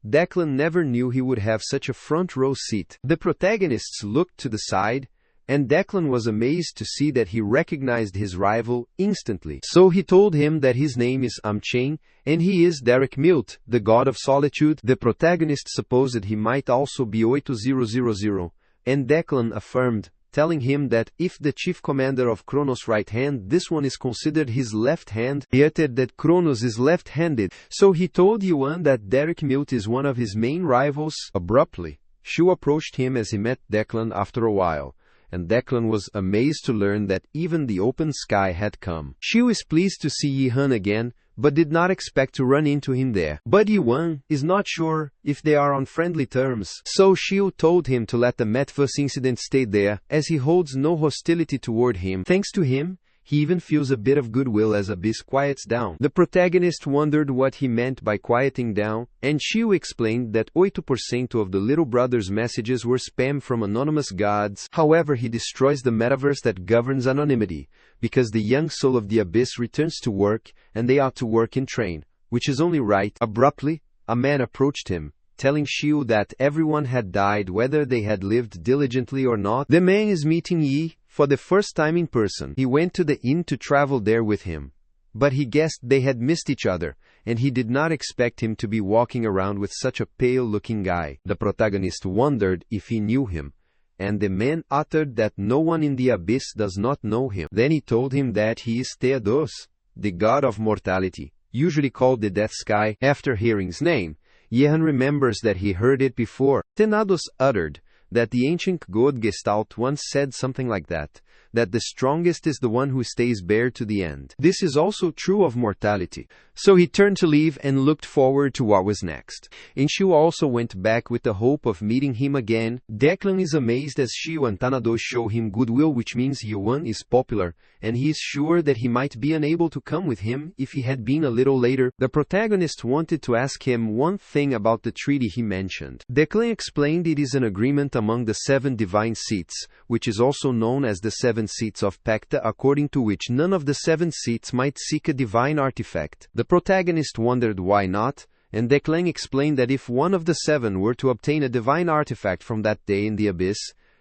S1: Declan never knew he would have such a front row seat. The protagonists looked to the side, and Declan was amazed to see that he recognized his rival instantly. So he told him that his name is Amchain, and he is Derek Milt, the god of solitude. The protagonist supposed he might also be 8000, and Declan affirmed, telling him that if the chief commander of Kronos' right hand, this one is considered his left hand. He added that Kronos is left-handed, so he told Yuan that Derek Milt is one of his main rivals. Abruptly, Shu approached him as he met Declan after a while, and Declan was amazed to learn that even the open sky had come. Shu is pleased to see Yi-han again, but did not expect to run into him there. But Yuan is not sure if they are on friendly terms, so Shu told him to let the Metvus incident stay there, as he holds no hostility toward him. Thanks to him, he even feels a bit of goodwill as Abyss quiets down. The protagonist wondered what he meant by quieting down, and Shu explained that 8% of the little brother's messages were spam from anonymous gods. However, he destroys the metaverse that governs anonymity, because the young soul of the Abyss returns to work, and they ought to work and train, which is only right. Abruptly, a man approached him, telling Shu that everyone had died whether they had lived diligently or not. The man is meeting Yi for the first time in person. He went to the inn to travel there with him, but he guessed they had missed each other, and he did not expect him to be walking around with such a pale-looking guy. The protagonist wondered if he knew him, and the man uttered that no one in the Abyss does not know him. Then he told him that he is Theodos, the god of mortality, usually called the Death Sky. After hearing his name, Yehan remembers that he heard it before. Theodos uttered that the ancient god Gestalt once said something like that the strongest is the one who stays bare to the end. This is also true of mortality. So he turned to leave and looked forward to what was next. Shu also went back with the hope of meeting him again. Declan is amazed as Shu and Tanados show him goodwill, which means Yuan is popular, and he is sure that he might be unable to come with him if he had been a little later. The protagonist wanted to ask him one thing about the treaty he mentioned. Declan explained it is an agreement among the 7 divine seats, which is also known as the 7 seats of Pacta, according to which none of the 7 seats might seek a divine artifact. The protagonist wondered why not, and Declan explained that if one of the 7 were to obtain a divine artifact from that day in the Abyss,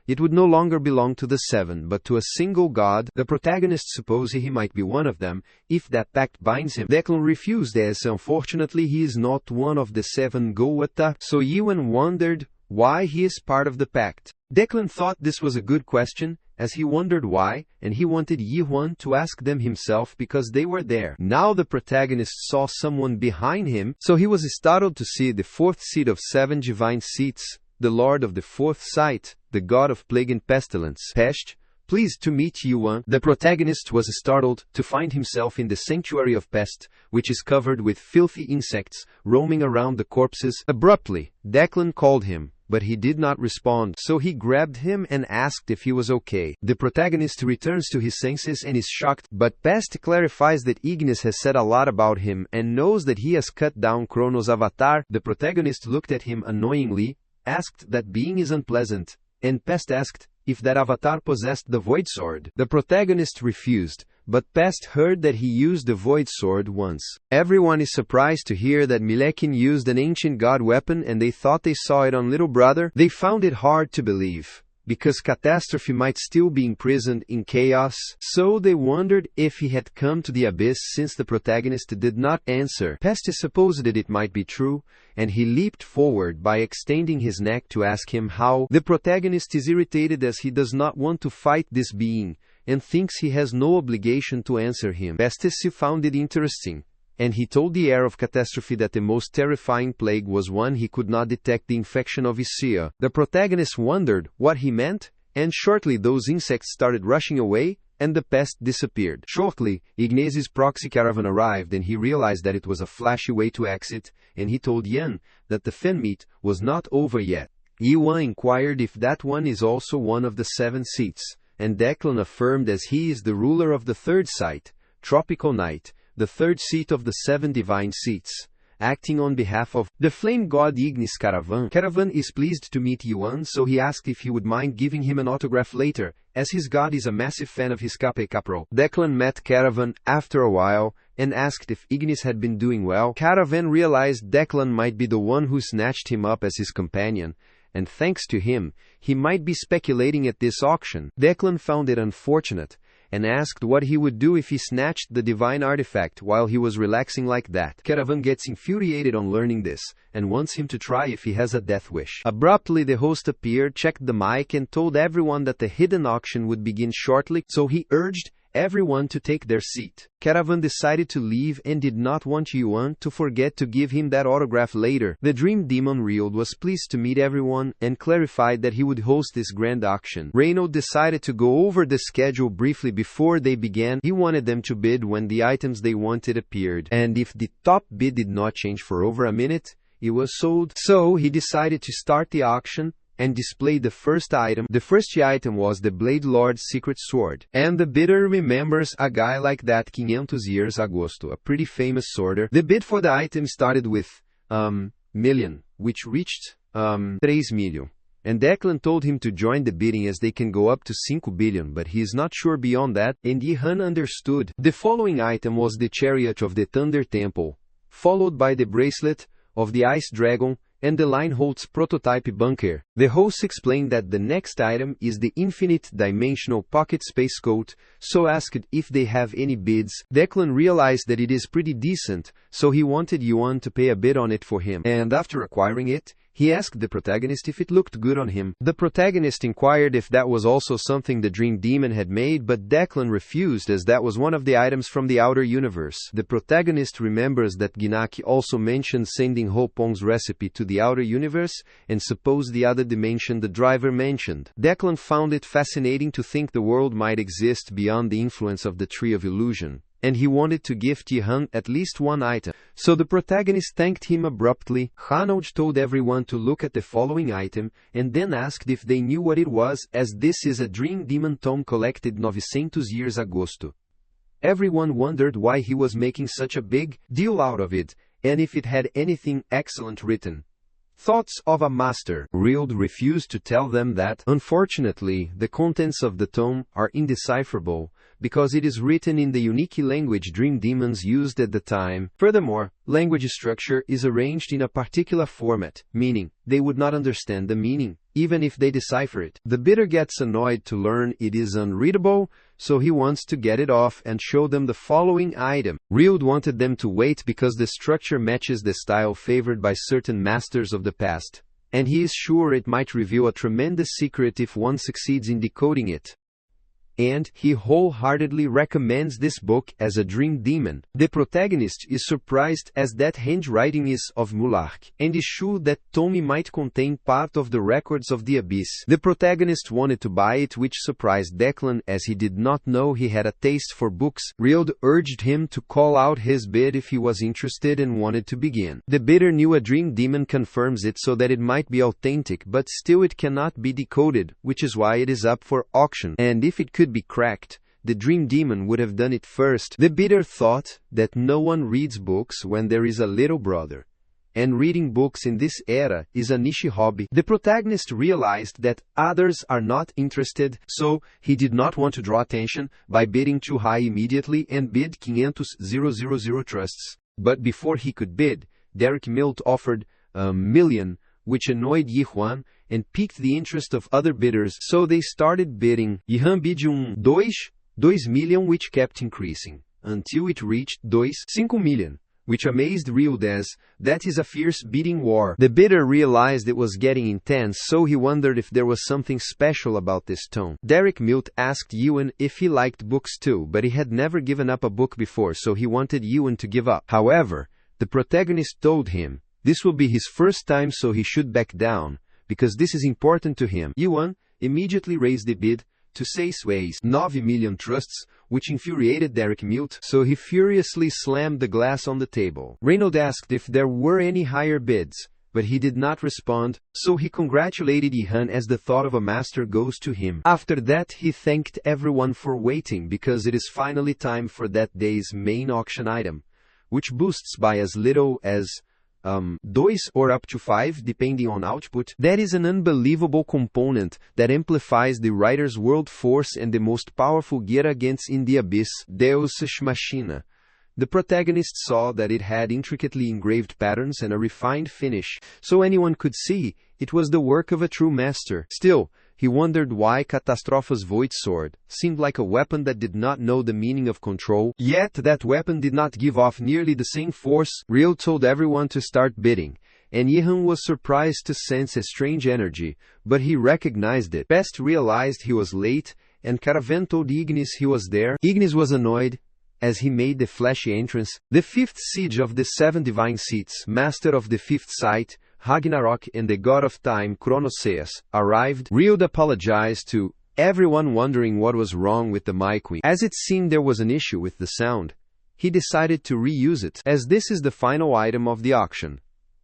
S1: it would no longer belong to the 7 but to a single god. The protagonist supposed he might be one of them, if that pact binds him. Declan refused, as unfortunately he is not one of the 7 Goata, so Yuan wondered why he is part of the pact. Declan thought this was a good question, as he wondered why, and he wanted Yi-huan to ask them himself because they were there. Now the protagonist saw someone behind him, so he was startled to see the 4th seat of 7 divine seats, the lord of the 4th sight, the god of plague and pestilence. Pest, pleased to meet Yuan. The protagonist was startled to find himself in the sanctuary of Pest, which is covered with filthy insects roaming around the corpses. Abruptly, Declan called him, but he did not respond, so he grabbed him and asked if he was okay. The protagonist returns to his senses and is shocked, but Pest clarifies that Ignis has said a lot about him and knows that he has cut down Kronos' avatar. The protagonist looked at him annoyingly, asked that being is unpleasant, and Pest asked if that avatar possessed the Void Sword. The protagonist refused, but Pest heard that he used the Void Sword once. Everyone is surprised to hear that Milekin used an ancient god weapon and they thought they saw it on Little Brother. They found it hard to believe, because Catastrophe might still be imprisoned in chaos, so they wondered if he had come to the Abyss since the protagonist did not answer. Pest supposed that it might be true, and he leaped forward by extending his neck to ask him how. The protagonist is irritated as he does not want to fight this being, and thinks he has no obligation to answer him. Pestis found it interesting, and he told the heir of Catastrophe that the most terrifying plague was one he could not detect the infection of Isia. The protagonist wondered what he meant, and shortly those insects started rushing away, and the pest disappeared. Shortly, Ignaz's proxy caravan arrived and he realized that it was a flashy way to exit, and he told Yan that the fan meet was not over yet. Yuan inquired if that one is also one of the 7 seats, and Declan affirmed as he is the ruler of the 3rd site, Tropical Night, the 3rd seat of the 7 divine seats. acting on behalf of the flame god Ignis Caravan. Caravan is pleased to meet Yuan, so he asked if he would mind giving him an autograph later, as his god is a massive fan of his Capro. Declan met Caravan after a while, and asked if Ignis had been doing well. Caravan realized Declan might be the one who snatched him up as his companion, and thanks to him, he might be speculating at this auction. Declan found it unfortunate, and asked what he would do if he snatched the divine artifact while he was relaxing like that. Caravan gets infuriated on learning this, and wants him to try if he has a death wish. Abruptly the host appeared, checked the mic, and told everyone that the hidden auction would begin shortly, so he urged everyone to take their seat. Caravan decided to leave and did not want Yuan to forget to give him that autograph later. The dream demon Reald was pleased to meet everyone and clarified that he would host this grand auction. Reynolds decided to go over the schedule briefly before they began. He wanted them to bid when the items they wanted appeared, and if the top bid did not change for over a minute, it was sold. So he decided to start the auction and displayed the first item. The first item was the Blade Lord's secret sword. And the bidder remembers a guy like that 500 years agosto, a pretty famous sworder. The bid for the item started with, million, which reached, 3 million. And Declan told him to join the bidding as they can go up to 5 billion, but he is not sure beyond that, and Ihan understood. The following item was the Chariot of the Thunder Temple, followed by the Bracelet of the Ice Dragon, and the Lineholt's prototype bunker. The host explained that the next item is the Infinite Dimensional Pocket Space Coat, so asked if they have any bids. Declan realized that it is pretty decent, so he wanted Yuan to pay a bid on it for him. And after acquiring it, he asked the protagonist if it looked good on him. The protagonist inquired if that was also something the Dream Demon had made, but Declan refused as that was one of the items from the outer universe. The protagonist remembers that Ginaki also mentioned sending Ho Pong's recipe to the outer universe, and suppose the other dimension the driver mentioned. Declan found it fascinating to think the world might exist beyond the influence of the Tree of Illusion, and he wanted to gift Jihan at least one item. So the protagonist thanked him abruptly. Hanoj told everyone to look at the following item, and then asked if they knew what it was, as this is a Dream Demon tome collected 900 years agosto. Everyone wondered why he was making such a big deal out of it, and if it had anything excellent written. Thoughts of a master. Reald refused to tell them that, unfortunately, the contents of the tome are indecipherable, because it is written in the unique language Dream Demons used at the time. Furthermore, language structure is arranged in a particular format, meaning they would not understand the meaning, even if they decipher it. The bidder gets annoyed to learn it is unreadable, so he wants to get it off and show them the following item. Reald wanted them to wait because the structure matches the style favored by certain masters of the past, and he is sure it might reveal a tremendous secret if one succeeds in decoding it. And he wholeheartedly recommends this book as a Dream Demon. The protagonist is surprised as that handwriting is of Mulark, and is sure that Tommy might contain part of the records of the Abyss. The protagonist wanted to buy it, which surprised Declan as he did not know he had a taste for books. Reald urged him to call out his bid if he was interested and wanted to begin. The bidder knew a Dream Demon confirms it so that it might be authentic, but still it cannot be decoded, which is why it is up for auction, and if it could be cracked, the Dream Demon would have done it first. The bidder thought that no one reads books when there is a little brother, and reading books in this era is a niche hobby. The protagonist realized that others are not interested, so he did not want to draw attention by bidding too high immediately and bid 500,000 trusts. But before he could bid, Derek Milt offered a million, which annoyed Yihuan and piqued the interest of other bidders, so they started bidding. Yihan bid 2 million, which kept increasing, until it reached 5 million, which amazed Reald as that is a fierce bidding war. The bidder realized it was getting intense, so he wondered if there was something special about this tone. Derek Milt asked Ewan if he liked books too, but he had never given up a book before, so he wanted Ewan to give up. However, the protagonist told him this will be his first time, so he should back down, because this is important to him. Yuan immediately raised the bid to 9 million trusts, which infuriated Derek Milt, so he furiously slammed the glass on the table. Reynolds asked if there were any higher bids, but he did not respond, so he congratulated Ihan as the thought of a master goes to him. After that, he thanked everyone for waiting because it is finally time for that day's main auction item, which boosts by as little as 2 or up to 5 depending on output. That is an unbelievable component that amplifies the writer's world force and the most powerful gear against in the abyss, Deus Ex Machina. The protagonist saw that it had intricately engraved patterns and a refined finish, so anyone could see it was the work of a true master. Still, he wondered why Catastrophe's void sword seemed like a weapon that did not know the meaning of control, yet that weapon did not give off nearly the same force. Real told everyone to start bidding, and Yihan was surprised to sense a strange energy, but he recognized it. Pest realized he was late, and Caravan told Ignis he was there. Ignis was annoyed as he made the flashy entrance. The fifth siege of the 7 divine seats, master of the fifth sight, Ragnarok, and the god of time, Chronoseus, arrived. Rield apologized to everyone, wondering what was wrong with the mic. As it seemed there was an issue with the sound, he decided to reuse it, as this is the final item of the auction,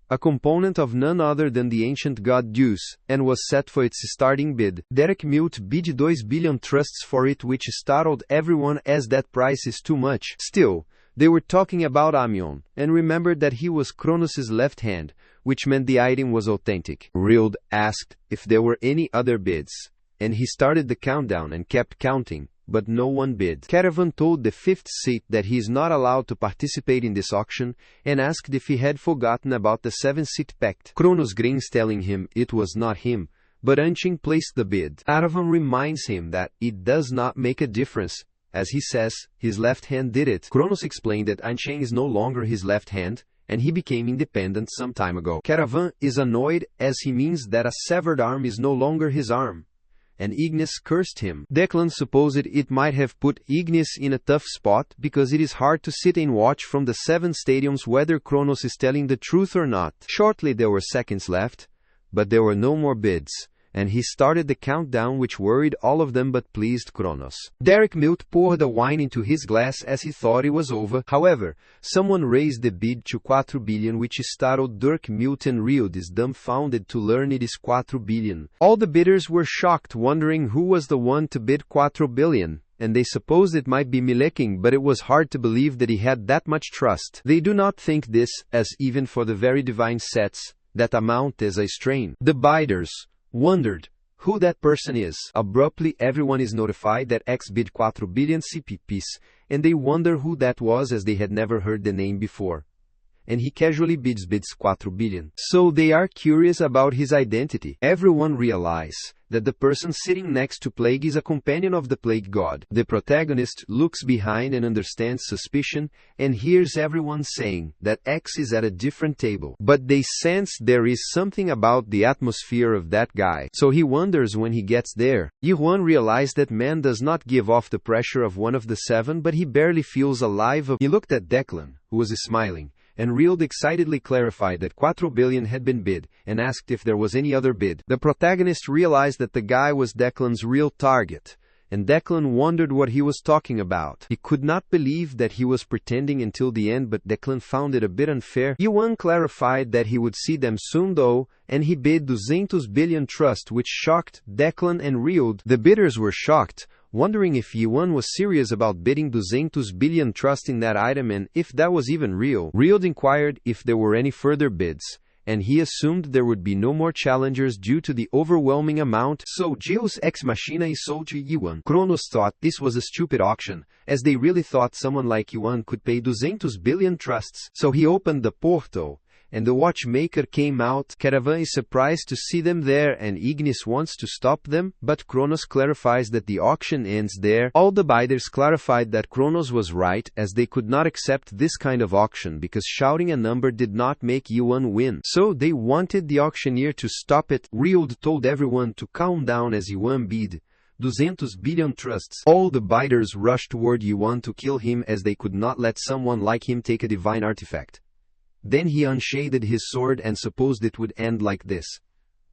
S1: a component of none other than the ancient god Zeus, and was set for its starting bid. Derek Mute bid 2 billion trusts for it, which startled everyone as that price is too much. Still, they were talking about Amion, and remembered that he was Kronos' left hand, which meant the item was authentic. Rield asked if there were any other bids, and he started the countdown and kept counting, but no one bid. Caravan told the fifth seat that he is not allowed to participate in this auction, and asked if he had forgotten about the 7-seat pact. Kronos grins, telling him it was not him, but Anqing placed the bid. Caravan reminds him that it does not make a difference, as he says his left hand did it. Kronos explained that Anqing is no longer his left hand, and he became independent some time ago. Caravan is annoyed, as he means that a severed arm is no longer his arm, and Ignis cursed him. Declan supposed it might have put Ignis in a tough spot, because it is hard to sit and watch from the 7 stadiums whether Kronos is telling the truth or not. Shortly there were seconds left, but there were no more bids, and he started the countdown, which worried all of them but pleased Kronos. Derek Milt poured the wine into his glass as he thought it was over. However, someone raised the bid to 4 billion, which startled Dirk Milt, and Rield is dumbfounded to learn it is 4 billion. All the bidders were shocked, wondering who was the one to bid 4 billion. And they supposed it might be Mileking, but it was hard to believe that he had that much trust. They do not think this, as even for the very divine sets, that amount is a strain. The bidders wondered who that person is. Abruptly everyone is notified that X bid 4 billion CPPs, and they wonder who that was, as they had never heard the name before. And he casually bids 4 billion. So they are curious about his identity. Everyone realize that the person sitting next to Plague is a companion of the Plague god. The protagonist looks behind and understands suspicion, and hears everyone saying that X is at a different table. But they sense there is something about the atmosphere of that guy, so he wonders when he gets there. Yuan realized that man does not give off the pressure of one of the 7, but he barely feels alive. He looked at Declan, who was smiling, and Rield excitedly clarified that 4 billion had been bid, and asked if there was any other bid. The protagonist realized that the guy was Declan's real target, and Declan wondered what he was talking about. He could not believe that he was pretending until the end, but Declan found it a bit unfair. Yuan clarified that he would see them soon though, and he bid 200 billion trust, which shocked Declan and Rield. The bidders were shocked, wondering if Yuan was serious about bidding 200 billion trust in that item, and if that was even real. Rield inquired if there were any further bids, and he assumed there would be no more challengers due to the overwhelming amount, so Deus Ex Machina is sold to Yuan. Kronos thought this was a stupid auction, as they really thought someone like Yuan could pay 200 billion trusts, so he opened the portal, and the watchmaker came out. Caravan is surprised to see them there, and Ignis wants to stop them, but Kronos clarifies that the auction ends there. All the bidders clarified that Kronos was right, as they could not accept this kind of auction because shouting a number did not make Yuan win, so they wanted the auctioneer to stop it. Rield told everyone to calm down as Yuan bid 200 billion trusts. All the bidders rushed toward Yuan to kill him, as they could not let someone like him take a divine artifact. Then he unshaded his sword and supposed it would end like this.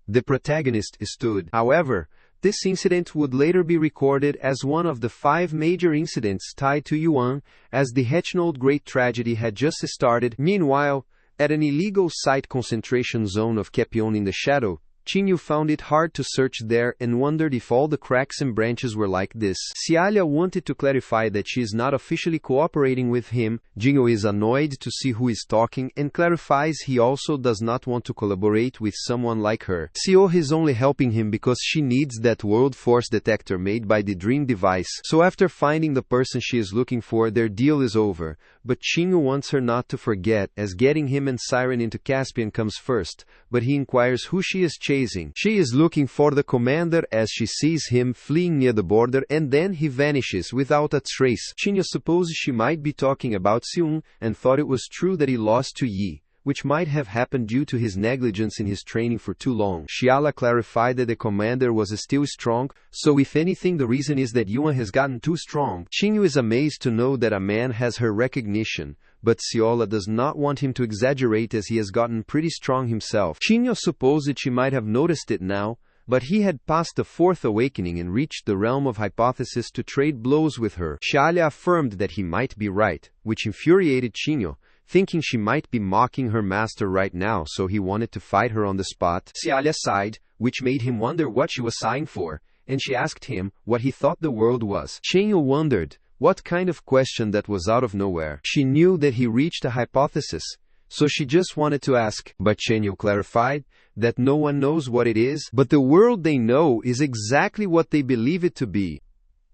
S1: The protagonist stood. However, this incident would later be recorded as one of the 5 major incidents tied to Yuan, as the Hetchnode Great Tragedy had just started. Meanwhile, at an illegal site concentration zone of Kepion in the shadow, Chinyu found it hard to search there and wondered if all the cracks and branches were like this. Cialia wanted to clarify that she is not officially cooperating with him. Jinyu is annoyed to see who is talking and clarifies he also does not want to collaborate with someone like her. Seo is only helping him because she needs that world force detector made by the dream device. So after finding the person she is looking for, their deal is over. But Chinyu wants her not to forget, as getting him and Siren into Caspian comes first. But he inquires who she is chasing. She is looking for the commander as she sees him fleeing near the border, and then he vanishes without a trace. Chinyu supposes she might be talking about Seung and thought it was true that he lost to Yi, which might have happened due to his negligence in his training for too long. Cialia clarified that the commander was still strong, so if anything the reason is that Yuan has gotten too strong. Chinyu is amazed to know that a man has her recognition, but Ciola does not want him to exaggerate as he has gotten pretty strong himself. Chinyu supposed she might have noticed it now, but he had passed the fourth awakening and reached the realm of hypothesis to trade blows with her. Cialia affirmed that he might be right, which infuriated Chinyu, thinking she might be mocking her master right now, so he wanted to fight her on the spot. Cialia sighed, which made him wonder what she was sighing for, and she asked him what he thought the world was. Chinyu wondered what kind of question that was out of nowhere. She knew that he reached a hypothesis, so she just wanted to ask, but Chinyu clarified that no one knows what it is, but the world they know is exactly what they believe it to be.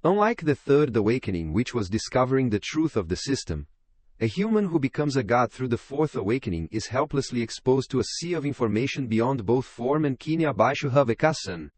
S1: Unlike the third awakening, which was discovering the truth of the system, a human who becomes a god through the fourth awakening is helplessly exposed to a sea of information beyond both form and kine abaixo havekasan.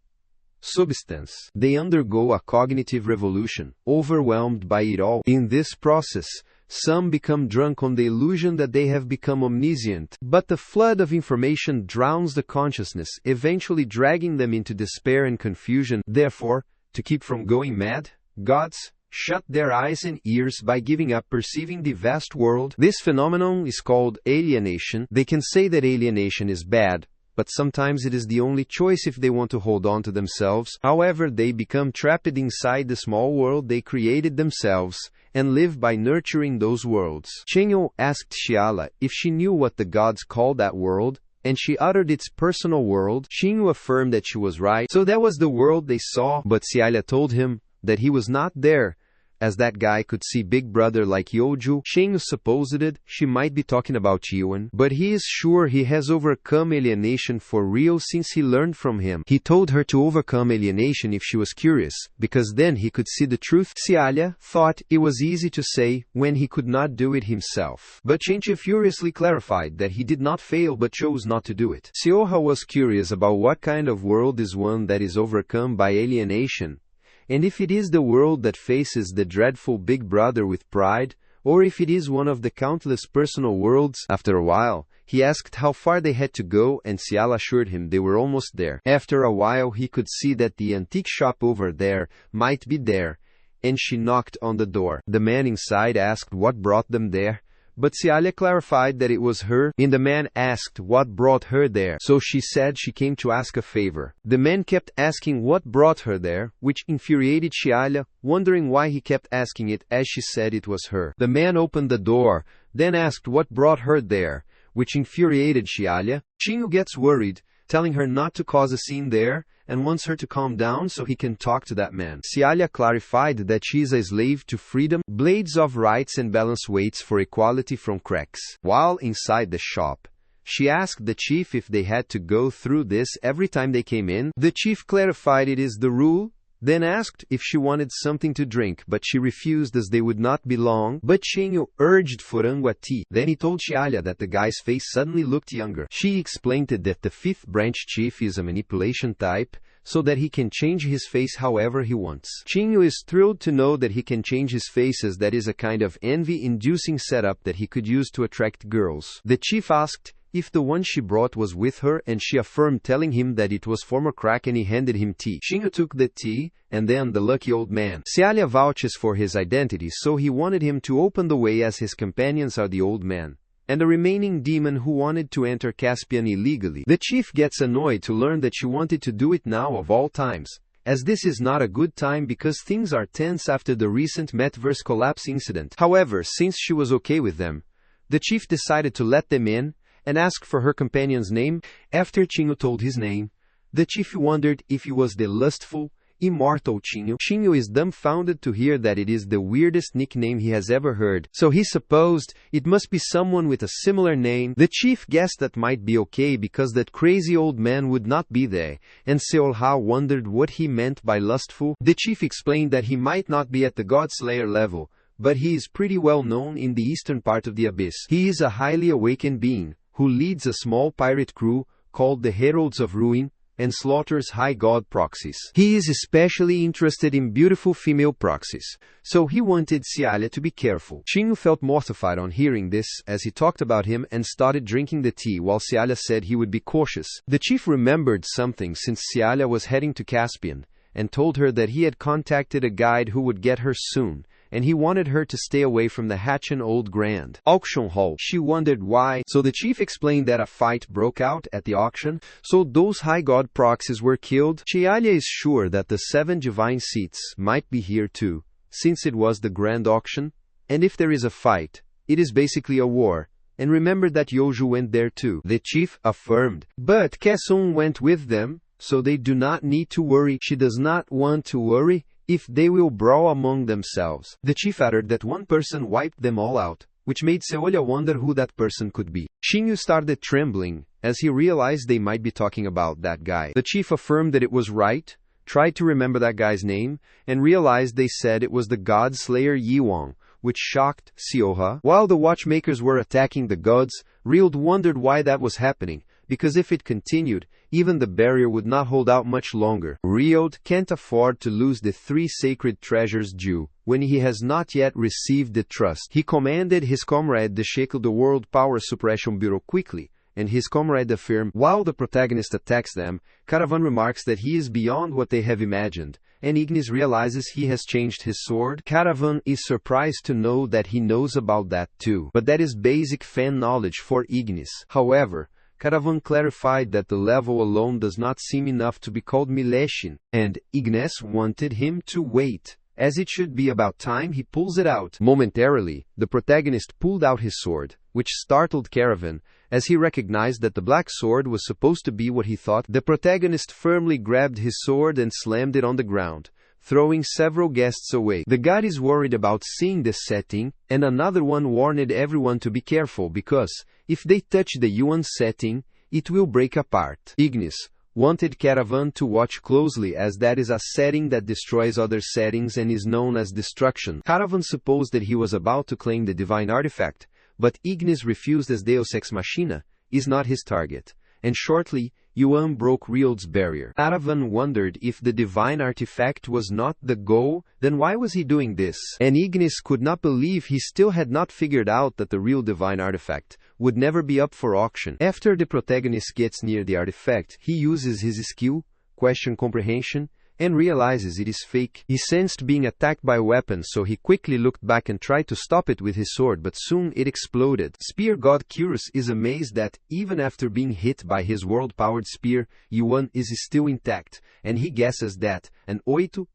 S1: Substance. They undergo a cognitive revolution, overwhelmed by it all. In this process, some become drunk on the illusion that they have become omniscient, but the flood of information drowns the consciousness, eventually dragging them into despair and confusion. Therefore, to keep from going mad, gods shut their eyes and ears by giving up perceiving the vast world. This phenomenon is called alienation. They can say that alienation is bad, but sometimes it is the only choice if they want to hold on to themselves. However, they become trapped inside the small world they created themselves, and live by nurturing those worlds. Chinyu asked Cialia if she knew what the gods called that world, and she uttered its personal world. Chinyu affirmed that she was right, so that was the world they saw, but Cialia told him that he was not there, as that guy could see Big Brother like Yoju. Chinyu supposed she might be talking about Yuan, but he is sure he has overcome alienation for real since he learned from him. He told her to overcome alienation if she was curious, because then he could see the truth. Cialia thought it was easy to say when he could not do it himself, but Chinyu furiously clarified that he did not fail but chose not to do it. Sioha was curious about what kind of world is one that is overcome by alienation, and if it is the world that faces the dreadful Big Brother with pride, or if it is one of the countless personal worlds. After a while, he asked how far they had to go, and Cialia assured him they were almost there. After a while he could see that the antique shop over there might be there, and she knocked on the door. The man inside asked what brought them there, but Cialia clarified that it was her, and the man asked what brought her there, so she said she came to ask a favor. The man kept asking what brought her there, which infuriated Cialia, wondering why he kept asking it as she said it was her. The man opened the door, then asked what brought her there, which infuriated Cialia. Chinyu gets worried, telling her not to cause a scene there, and wants her to calm down so he can talk to that man. Cialia clarified that she is a slave to freedom, blades of rights and balance weights for equality from cracks. While inside the shop, she asked the chief if they had to go through this every time they came in. The chief clarified it is the rule, then asked if she wanted something to drink, but she refused as they would not be long. But Chinyu urged Furangua tea. Then he told Cialia that the guy's face suddenly looked younger. She explained that the fifth branch chief is a manipulation type, so that he can change his face however he wants. Chinyu is thrilled to know that he can change his face, as that is a kind of envy-inducing setup that he could use to attract girls. The chief asked if the one she brought was with her, and she affirmed, telling him that it was former crack, and he handed him tea. Chinyu took the tea, and then the lucky old man. Cialia vouches for his identity, so he wanted him to open the way, as his companions are the old man and the remaining demon who wanted to enter Caspian illegally. The chief gets annoyed to learn that she wanted to do it now of all times, as this is not a good time because things are tense after the recent metaverse collapse incident. However, since she was okay with them, the chief decided to let them in and ask for her companion's name. After Chinyu told his name, The chief wondered if he was the lustful, immortal Chinho. Chinho is dumbfounded to hear that it is the weirdest nickname he has ever heard, so he supposed it must be someone with a similar name. The chief guessed that might be okay because that crazy old man would not be there, and Seolha wondered what he meant by lustful. The chief explained that he might not be at the God Slayer level, but he is pretty well known in the eastern part of the abyss. He is a highly awakened being, who leads a small pirate crew, called the Heralds of Ruin, and slaughters high god proxies. He is especially interested in beautiful female proxies, so he wanted Cialia to be careful. Chinho felt mortified on hearing this, as he talked about him and started drinking the tea while Cialia said he would be cautious. The chief remembered something since Cialia was heading to Caspian, and told her that he had contacted a guide who would get her soon, and he wanted her to stay away from the Hatchin Old Grand Auction Hall. She wondered why, so the chief explained that a fight broke out at the auction, so those high god proxies were killed. Cialia is sure that the 7 divine seats might be here too, since it was the grand auction, and if there is a fight, it is basically a war, and remember that Yoju went there too. The chief affirmed, but Kesung went with them, so they do not need to worry. She does not want to worry if they will brawl among themselves. The chief added that one person wiped them all out, which made Seolia wonder who that person could be. Shinyu started trembling, as he realized they might be talking about that guy. The chief affirmed that it was right, tried to remember that guy's name, and realized they said it was the god slayer Yiwang, which shocked Seoha. While the watchmakers were attacking the gods, Rield wondered why that was happening, because if it continued, even the barrier would not hold out much longer. Rield can't afford to lose the 3 sacred treasures due, when he has not yet received the trust. He commanded his comrade to shake the World Power Suppression Bureau quickly, and his comrade affirmed. While the protagonist attacks them, Caravan remarks that he is beyond what they have imagined, and Ignis realizes he has changed his sword. Caravan is surprised to know that he knows about that too, but that is basic fan knowledge for Ignis. However, Caravan clarified that the level alone does not seem enough to be called Mileshin, and Ignis wanted him to wait, as it should be about time he pulls it out. Momentarily, the protagonist pulled out his sword, which startled Caravan, as he recognized that the black sword was supposed to be what he thought. The protagonist firmly grabbed his sword and slammed it on the ground, throwing several guests away. The god is worried about seeing this setting, and another one warned everyone to be careful because, if they touch the Yuan setting, it will break apart. Ignis wanted Caravan to watch closely as that is a setting that destroys other settings and is known as destruction. Caravan supposed that he was about to claim the divine artifact, but Ignis refused as Deus Ex Machina is not his target, and shortly, Yuan broke Rield's barrier. Caravan wondered if the divine artifact was not the goal, then why was he doing this? And Ignis could not believe he still had not figured out that the real divine artifact would never be up for auction. After the protagonist gets near the artifact, he uses his skill, question comprehension, and realizes it is fake. He sensed being attacked by a weapon, so he quickly looked back and tried to stop it with his sword, but soon it exploded. Spear god Curious is amazed that, even after being hit by his world-powered spear, Yuan is still intact, and he guesses that an 8000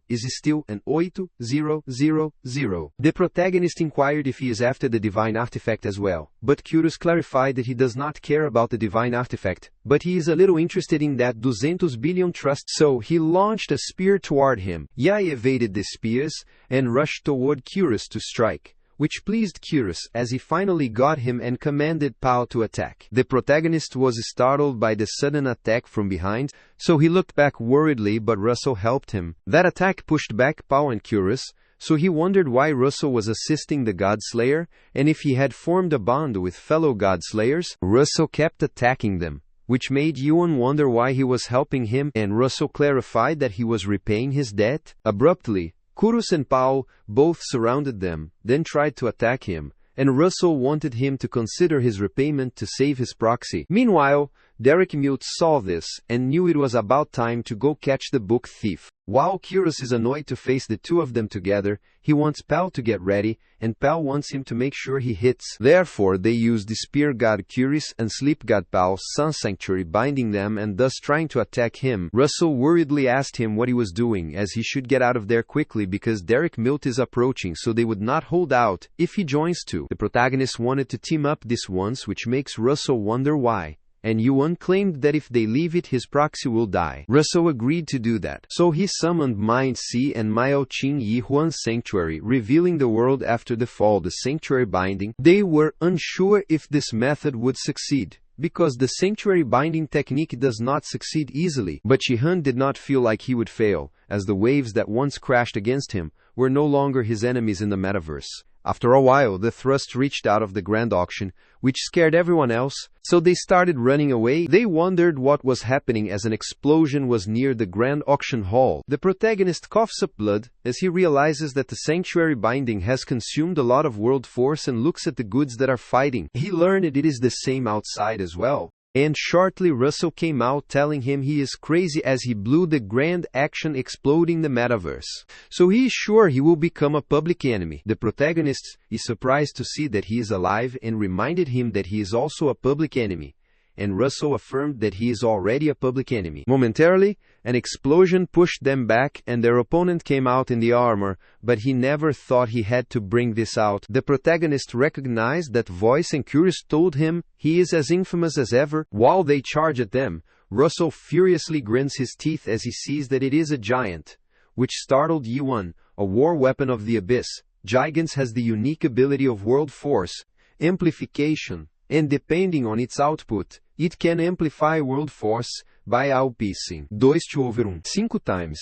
S1: is still an 8000. The protagonist inquired if he is after the divine artifact as well, but Curious clarified that he does not care about the divine artifact, but he is a little interested in that 200 billion trust, so he launched a spear toward him. Yai evaded the spears and rushed toward Curious to strike, which pleased Curious as he finally got him and commanded Pao to attack. The protagonist was startled by the sudden attack from behind, so he looked back worriedly, but Russell helped him. That attack pushed back Pao and Curious, so he wondered why Russell was assisting the God Slayer, and if he had formed a bond with fellow God Slayers. Russell kept attacking them, which made Yuan wonder why he was helping him, and Russell clarified that he was repaying his debt. Abruptly, Kurus and Pao both surrounded them, then tried to attack him, and Russell wanted him to consider his repayment to save his proxy. Meanwhile, Derek Mute saw this, and knew it was about time to go catch the book thief. While Curious is annoyed to face the two of them together, he wants Pal to get ready, and Pal wants him to make sure he hits. Therefore they use the Spear God Curious and Sleep God Pal's Sun Sanctuary, binding them and thus trying to attack him. Russell worriedly asked him what he was doing, as he should get out of there quickly because Derek Milt is approaching, so they would not hold out if he joins too. The protagonist wanted to team up this once, which makes Russell wonder why, and Yuan claimed that if they leave it his proxy will die. Russell agreed to do that. So he summoned Mind Si and Miao Qing Yi Huan's sanctuary, revealing the world after the fall, the sanctuary binding. They were unsure if this method would succeed, because the sanctuary binding technique does not succeed easily. But Shihan did not feel like he would fail, as the waves that once crashed against him were no longer his enemies in the metaverse. After a while, the thrust reached out of the grand auction, which scared everyone else, so they started running away. They wondered what was happening as an explosion was near the grand auction hall. The protagonist coughs up blood as he realizes that the sanctuary binding has consumed a lot of world force and looks at the goods that are fighting. He learned it is the same outside as well. And shortly Russell came out telling him he is crazy as he blew the grand action exploding the metaverse. So he is sure he will become a public enemy. The protagonist is surprised to see that he is alive and reminded him that he is also a public enemy. And Russell affirmed that he is already a public enemy. Momentarily, an explosion pushed them back and their opponent came out in the armor, but he never thought he had to bring this out. The protagonist recognized that voice and Curious told him he is as infamous as ever. While they charge at them, Russell furiously grins his teeth as he sees that it is a giant, which startled Yuan, a war weapon of the abyss. Gigants has the unique ability of world force, amplification, and depending on its output, it can amplify world force by outpacing 2/1 5 times.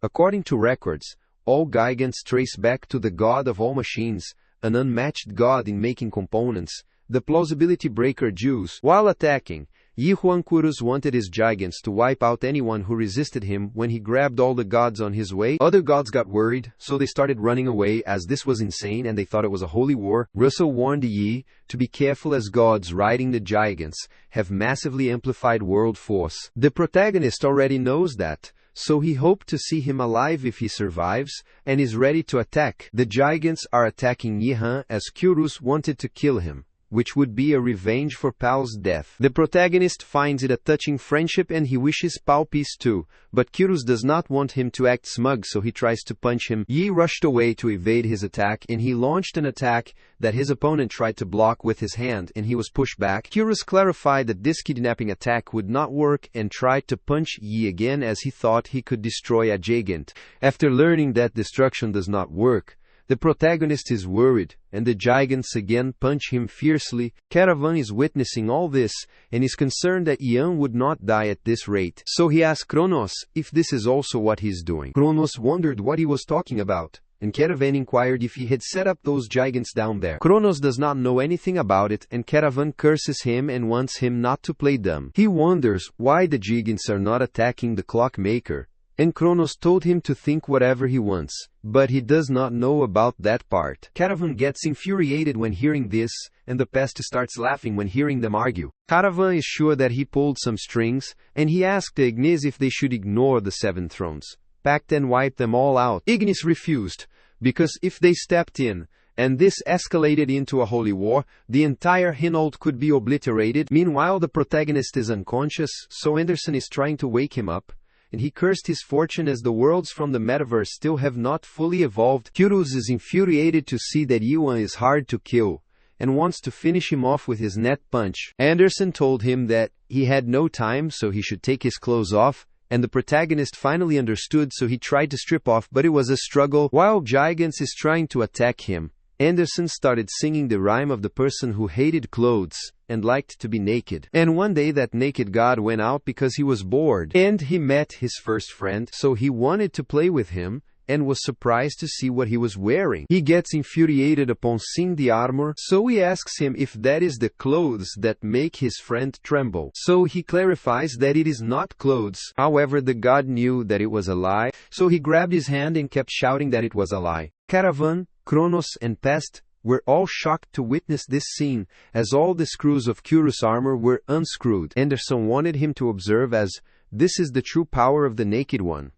S1: According to records, all giants trace back to the god of all machines, an unmatched god in making components, the plausibility breaker Jews. While attacking, Yi Huan Kurus wanted his giants to wipe out anyone who resisted him. When he grabbed all the gods on his way, other gods got worried, so they started running away as this was insane and they thought it was a holy war. Russell warned Yi to be careful as gods riding the giants have massively amplified world force. The protagonist already knows that, so he hoped to see him alive if he survives, and is ready to attack. The giants are attacking Yihan as Kurus wanted to kill him, which would be a revenge for Pao's death. The protagonist finds it a touching friendship and he wishes Pao peace too, but Kurus does not want him to act smug, so he tries to punch him. Yi rushed away to evade his attack and he launched an attack that his opponent tried to block with his hand and he was pushed back. Kurus clarified that this kidnapping attack would not work and tried to punch Yi again as he thought he could destroy a gigant. After learning that destruction does not work, the protagonist is worried, and the giants again punch him fiercely. Caravan is witnessing all this, and is concerned that Ian would not die at this rate. So he asks Kronos if this is also what he's doing. Kronos wondered what he was talking about, and Caravan inquired if he had set up those giants down there. Kronos does not know anything about it, and Caravan curses him and wants him not to play dumb. He wonders why the giants are not attacking the clockmaker, and Kronos told him to think whatever he wants, but he does not know about that part. Caravan gets infuriated when hearing this, and the pest starts laughing when hearing them argue. Caravan is sure that he pulled some strings, and he asked Ignis if they should ignore the 7 thrones, pact and wipe them all out. Ignis refused, because if they stepped in, and this escalated into a holy war, the entire Hinold could be obliterated. Meanwhile, the protagonist is unconscious, so Anderson is trying to wake him up, and he cursed his fortune as the worlds from the metaverse still have not fully evolved. Kurus is infuriated to see that Yuan is hard to kill, and wants to finish him off with his net punch. Anderson told him that he had no time, so he should take his clothes off, and the protagonist finally understood, so he tried to strip off, but it was a struggle. While Gigants is trying to attack him, Anderson started singing the rhyme of the person who hated clothes and liked to be naked. And one day that naked god went out because he was bored, and he met his first friend, so he wanted to play with him, and was surprised to see what he was wearing. He gets infuriated upon seeing the armor, so he asks him if that is the clothes that make his friend tremble. So he clarifies that it is not clothes. However, the god knew that it was a lie, so he grabbed his hand and kept shouting that it was a lie. Caravan, Kronos, and Pest were all shocked to witness this scene, as all the screws of Kurus' armor were unscrewed. Anderson wanted him to observe as, "This is the true power of the Naked One."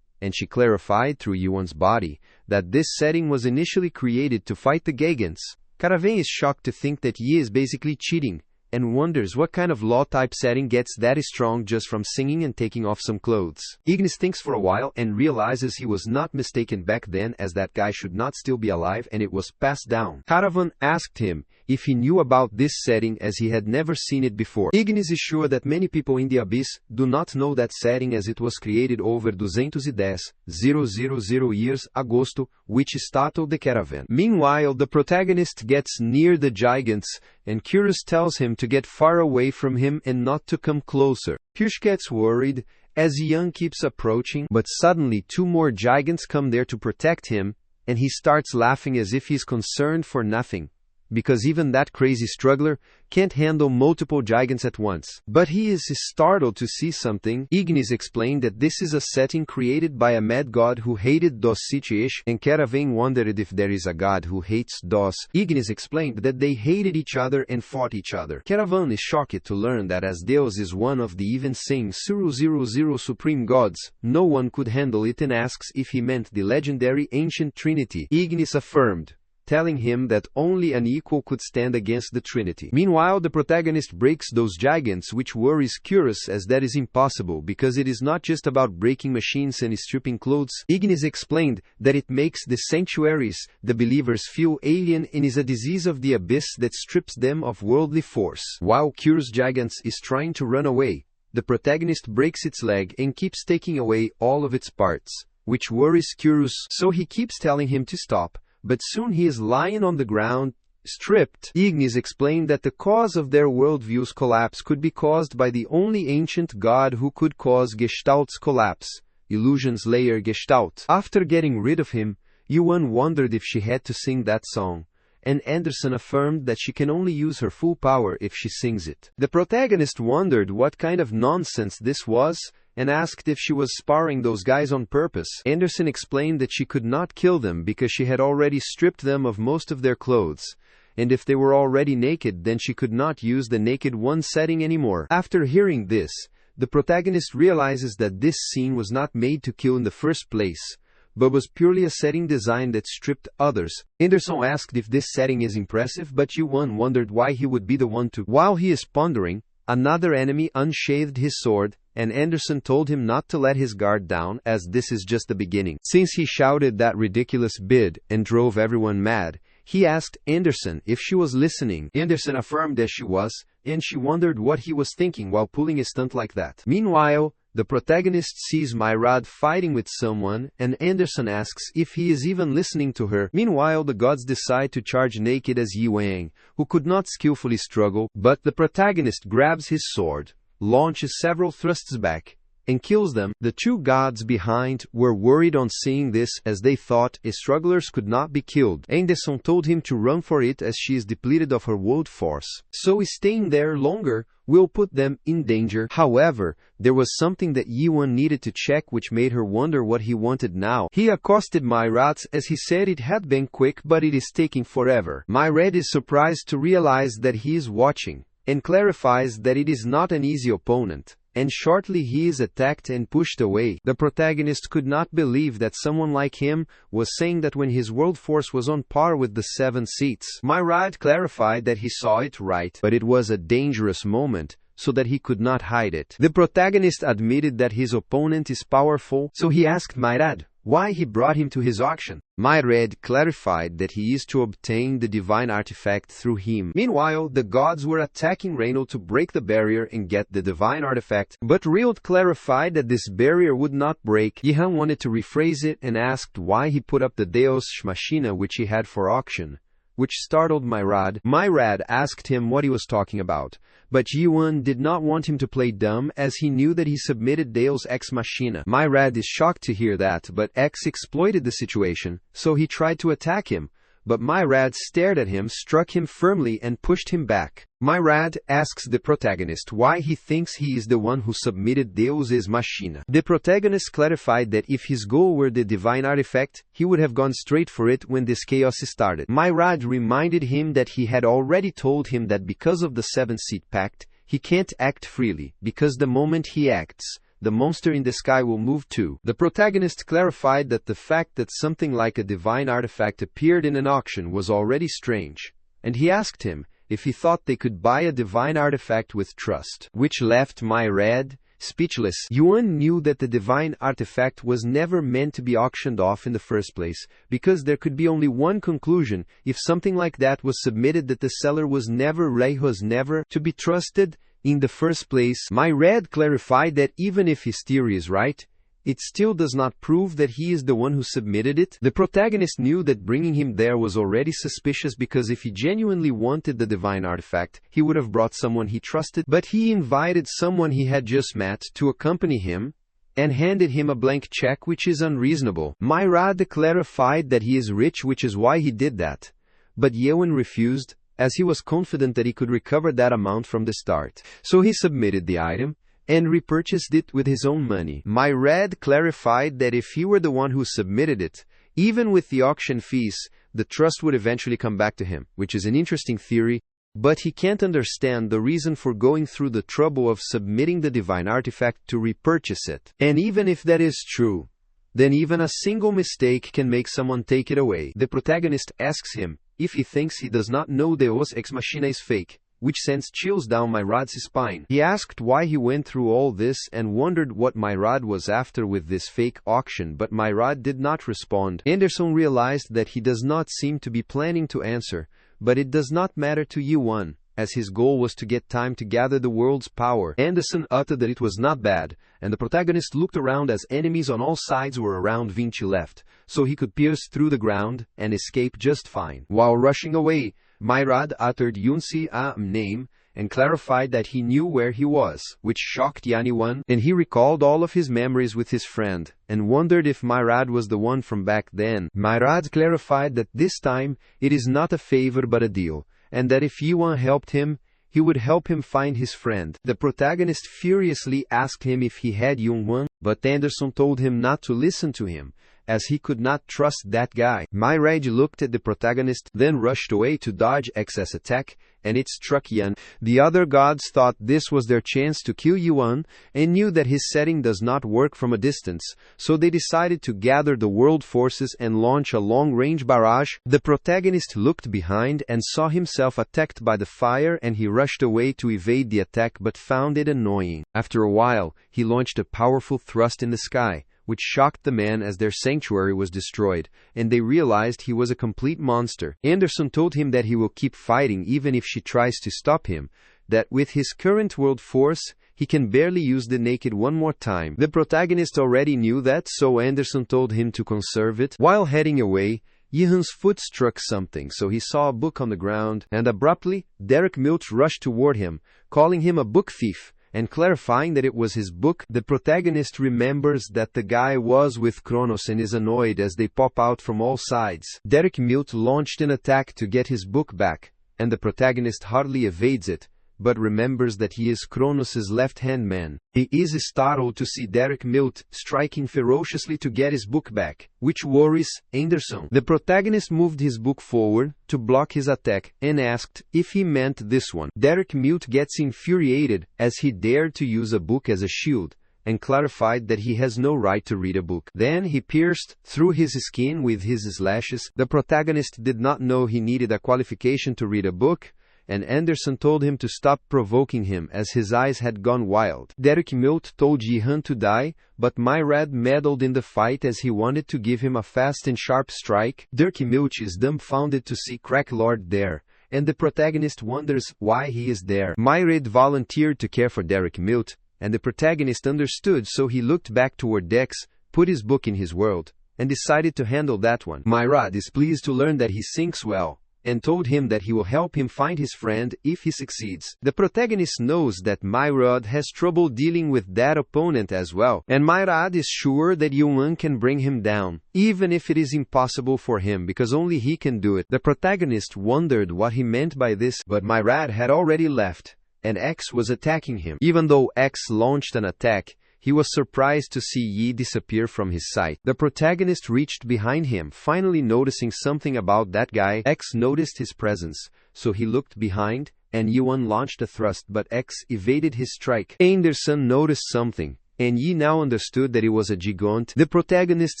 S1: And she clarified through Yuan's body that this setting was initially created to fight the Gigants. Caravan is shocked to think that Yi is basically cheating, and wonders what kind of law-type setting gets that strong just from singing and taking off some clothes. Ignis thinks for a while and realizes he was not mistaken back then, as that guy should not still be alive and it was passed down. Caravan asked him if he knew about this setting as he had never seen it before. Ignis is sure that many people in the abyss do not know that setting as it was created over 210,000 years agosto, which startled the caravan. Meanwhile, the protagonist gets near the giants, and Curious tells him to get far away from him and not to come closer. Curious gets worried as Young keeps approaching, but suddenly 2 more giants come there to protect him, and he starts laughing as if he's concerned for nothing, because even that crazy struggler can't handle multiple giants at once. But he is startled to see something. Ignis explained that this is a setting created by a mad god who hated dos City-ish, and Caravan wondered if there is a god who hates dos. Ignis explained that they hated each other and fought each other. Caravan is shocked to learn that as Deus is one of the even saying 000 supreme gods, no one could handle it, and asks if he meant the legendary ancient Trinity. Ignis affirmed, telling him that only an equal could stand against the Trinity. Meanwhile, the protagonist breaks those giants, which worries Curious as that is impossible because it is not just about breaking machines and stripping clothes. Ignis explained that it makes the sanctuaries, the believers, feel alien and is a disease of the abyss that strips them of worldly force. While Curious Giants is trying to run away, the protagonist breaks its leg and keeps taking away all of its parts, which worries Curious, so he keeps telling him to stop. But soon he is lying on the ground, stripped. Ignis explained that the cause of their worldview's collapse could be caused by the only ancient god who could cause Gestalt's collapse, Illusion's layer Gestalt. After getting rid of him, Yuan wondered if she had to sing that song, and Anderson affirmed that she can only use her full power if she sings it. The protagonist wondered what kind of nonsense this was, and asked if she was sparring those guys on purpose. Anderson explained that she could not kill them because she had already stripped them of most of their clothes, and if they were already naked then she could not use the naked one setting anymore. After hearing this, the protagonist realizes that this scene was not made to kill in the first place, but was purely a setting design that stripped others. Anderson asked if this setting is impressive, but Yuan wondered why he would be the one to. While he is pondering, another enemy unsheathed his sword, and Anderson told him not to let his guard down as this is just the beginning. Since he shouted that ridiculous bid and drove everyone mad, he asked Anderson if she was listening. Anderson affirmed that she was, and she wondered what he was thinking while pulling a stunt like that. Meanwhile, the protagonist sees Myrad fighting with someone, and Anderson asks if he is even listening to her. Meanwhile, the gods decide to charge naked as Yi Wang, who could not skillfully struggle, but the protagonist grabs his sword, launches several thrusts back, and kills them. The 2 gods behind were worried on seeing this as they thought strugglers could not be killed. Anderson told him to run for it as she is depleted of her world force, so staying there longer will put them in danger. However, there was something that Yuan needed to check which made her wonder what he wanted now. He accosted Myrad as he said it had been quick but it is taking forever. Myrad is surprised to realize that he is watching, and clarifies that it is not an easy opponent, and shortly he is attacked and pushed away. The protagonist could not believe that someone like him was saying that when his world force was on par with the 7 seats. Myrad clarified that he saw it right, but it was a dangerous moment, so that he could not hide it. The protagonist admitted that his opponent is powerful, so he asked Myrad why he brought him to his auction. Myrad clarified that he is to obtain the divine artifact through him. Meanwhile, the gods were attacking Reynold to break the barrier and get the divine artifact, but Rield clarified that this barrier would not break. Yihan wanted to rephrase it and asked why he put up the Deus Machina which he had for auction, which startled Myrad. Myrad asked him what he was talking about, but Yuan did not want him to play dumb as he knew that he submitted Deus Ex Machina. Myrad is shocked to hear that, but X exploited the situation, so he tried to attack him, but Myrad stared at him, struck him firmly and pushed him back. Myrad asks the protagonist why he thinks he is the one who submitted Deus Ex Machina. The protagonist clarified that if his goal were the divine artifact, he would have gone straight for it when this chaos started. Myrad reminded him that he had already told him that because of the 7-seat pact, he can't act freely, because the moment he acts, the monster in the sky will move too. The protagonist clarified that the fact that something like a divine artifact appeared in an auction was already strange, and he asked him if he thought they could buy a divine artifact with trust, which left Myrad Speechless, Yuan knew that the divine artifact was never meant to be auctioned off in the first place, because there could be only one conclusion: if something like that was submitted, that the seller was never to be trusted in the first place. My Red clarified that even if his theory is right, it still does not prove that he is the one who submitted it. The protagonist knew that bringing him there was already suspicious, because if he genuinely wanted the divine artifact, he would have brought someone he trusted, but he invited someone he had just met to accompany him and handed him a blank check, which is unreasonable. Myrad clarified that he is rich, which is why he did that, but Yewen refused, as he was confident that he could recover that amount from the start. So he submitted the item and repurchased it with his own money. Myrad clarified that if he were the one who submitted it, even with the auction fees, the trust would eventually come back to him, which is an interesting theory, but he can't understand the reason for going through the trouble of submitting the divine artifact to repurchase it. And even if that is true, then even a single mistake can make someone take it away. The protagonist asks him if he thinks he does not know Deus Ex Machina is fake, which sends chills down Myrad's spine. He asked why he went through all this and wondered what Myrad was after with this fake auction, but Myrad did not respond. Anderson realized that he does not seem to be planning to answer, but it does not matter to Yuan, as his goal was to get time to gather the world's power. Anderson uttered that it was not bad, and the protagonist looked around as enemies on all sides were around Vinci left, so he could pierce through the ground and escape just fine. While rushing away, Myrad uttered Yunsi's name and clarified that he knew where he was, which shocked Yanyuan, and he recalled all of his memories with his friend, and wondered if Myrad was the one from back then. Myrad clarified that this time it is not a favor but a deal, and that if Yuan helped him, he would help him find his friend. The protagonist furiously asked him if he had Yuan, but Anderson told him not to listen to him, as he could not trust that guy. Myrad looked at the protagonist, then rushed away to dodge excess attack, and it struck Yuan. The other gods thought this was their chance to kill Yuan, and knew that his setting does not work from a distance, so they decided to gather the world forces and launch a long-range barrage. The protagonist looked behind and saw himself attacked by the fire, and he rushed away to evade the attack but found it annoying. After a while, he launched a powerful thrust in the sky, which shocked the man as their sanctuary was destroyed, and they realized he was a complete monster. Anderson told him that he will keep fighting even if she tries to stop him, that with his current world force, he can barely use the naked one more time. The protagonist already knew that, so Anderson told him to conserve it. While heading away, Yihan's foot struck something, so he saw a book on the ground, and abruptly, Derek Milch rushed toward him, calling him a book thief, and clarifying that it was his book. The protagonist remembers that the guy was with Kronos and is annoyed as they pop out from all sides. Derek Milt launched an attack to get his book back, and the protagonist hardly evades it, but remembers that he is Kronos' left-hand man. He is startled to see Derek Milt striking ferociously to get his book back, which worries Anderson. The protagonist moved his book forward to block his attack and asked if he meant this one. Derek Milt gets infuriated as he dared to use a book as a shield, and clarified that he has no right to read a book. Then he pierced through his skin with his slashes. The protagonist did not know he needed a qualification to read a book, and Anderson told him to stop provoking him as his eyes had gone wild. Derek Milt told Jihan to die, but Myrad meddled in the fight as he wanted to give him a fast and sharp strike. Derek Milt is dumbfounded to see Crack Lord there, and the protagonist wonders why he is there. Myrad volunteered to care for Derek Milt, and the protagonist understood, so he looked back toward Dex, put his book in his world, and decided to handle that one. Myrad is pleased to learn that he sings well, and told him that he will help him find his friend if he succeeds. The protagonist knows that Myrad has trouble dealing with that opponent as well, and Myrad is sure that Yuan can bring him down, even if it is impossible for him because only he can do it. The protagonist wondered what he meant by this, but Myrad had already left, and X was attacking him. Even though X launched an attack, he was surprised to see Yi disappear from his sight. The protagonist reached behind him, finally noticing something about that guy. X noticed his presence, so he looked behind, and Yuan launched a thrust, but X evaded his strike. Anderson noticed something, and Yi now understood that it was a gigant. The protagonist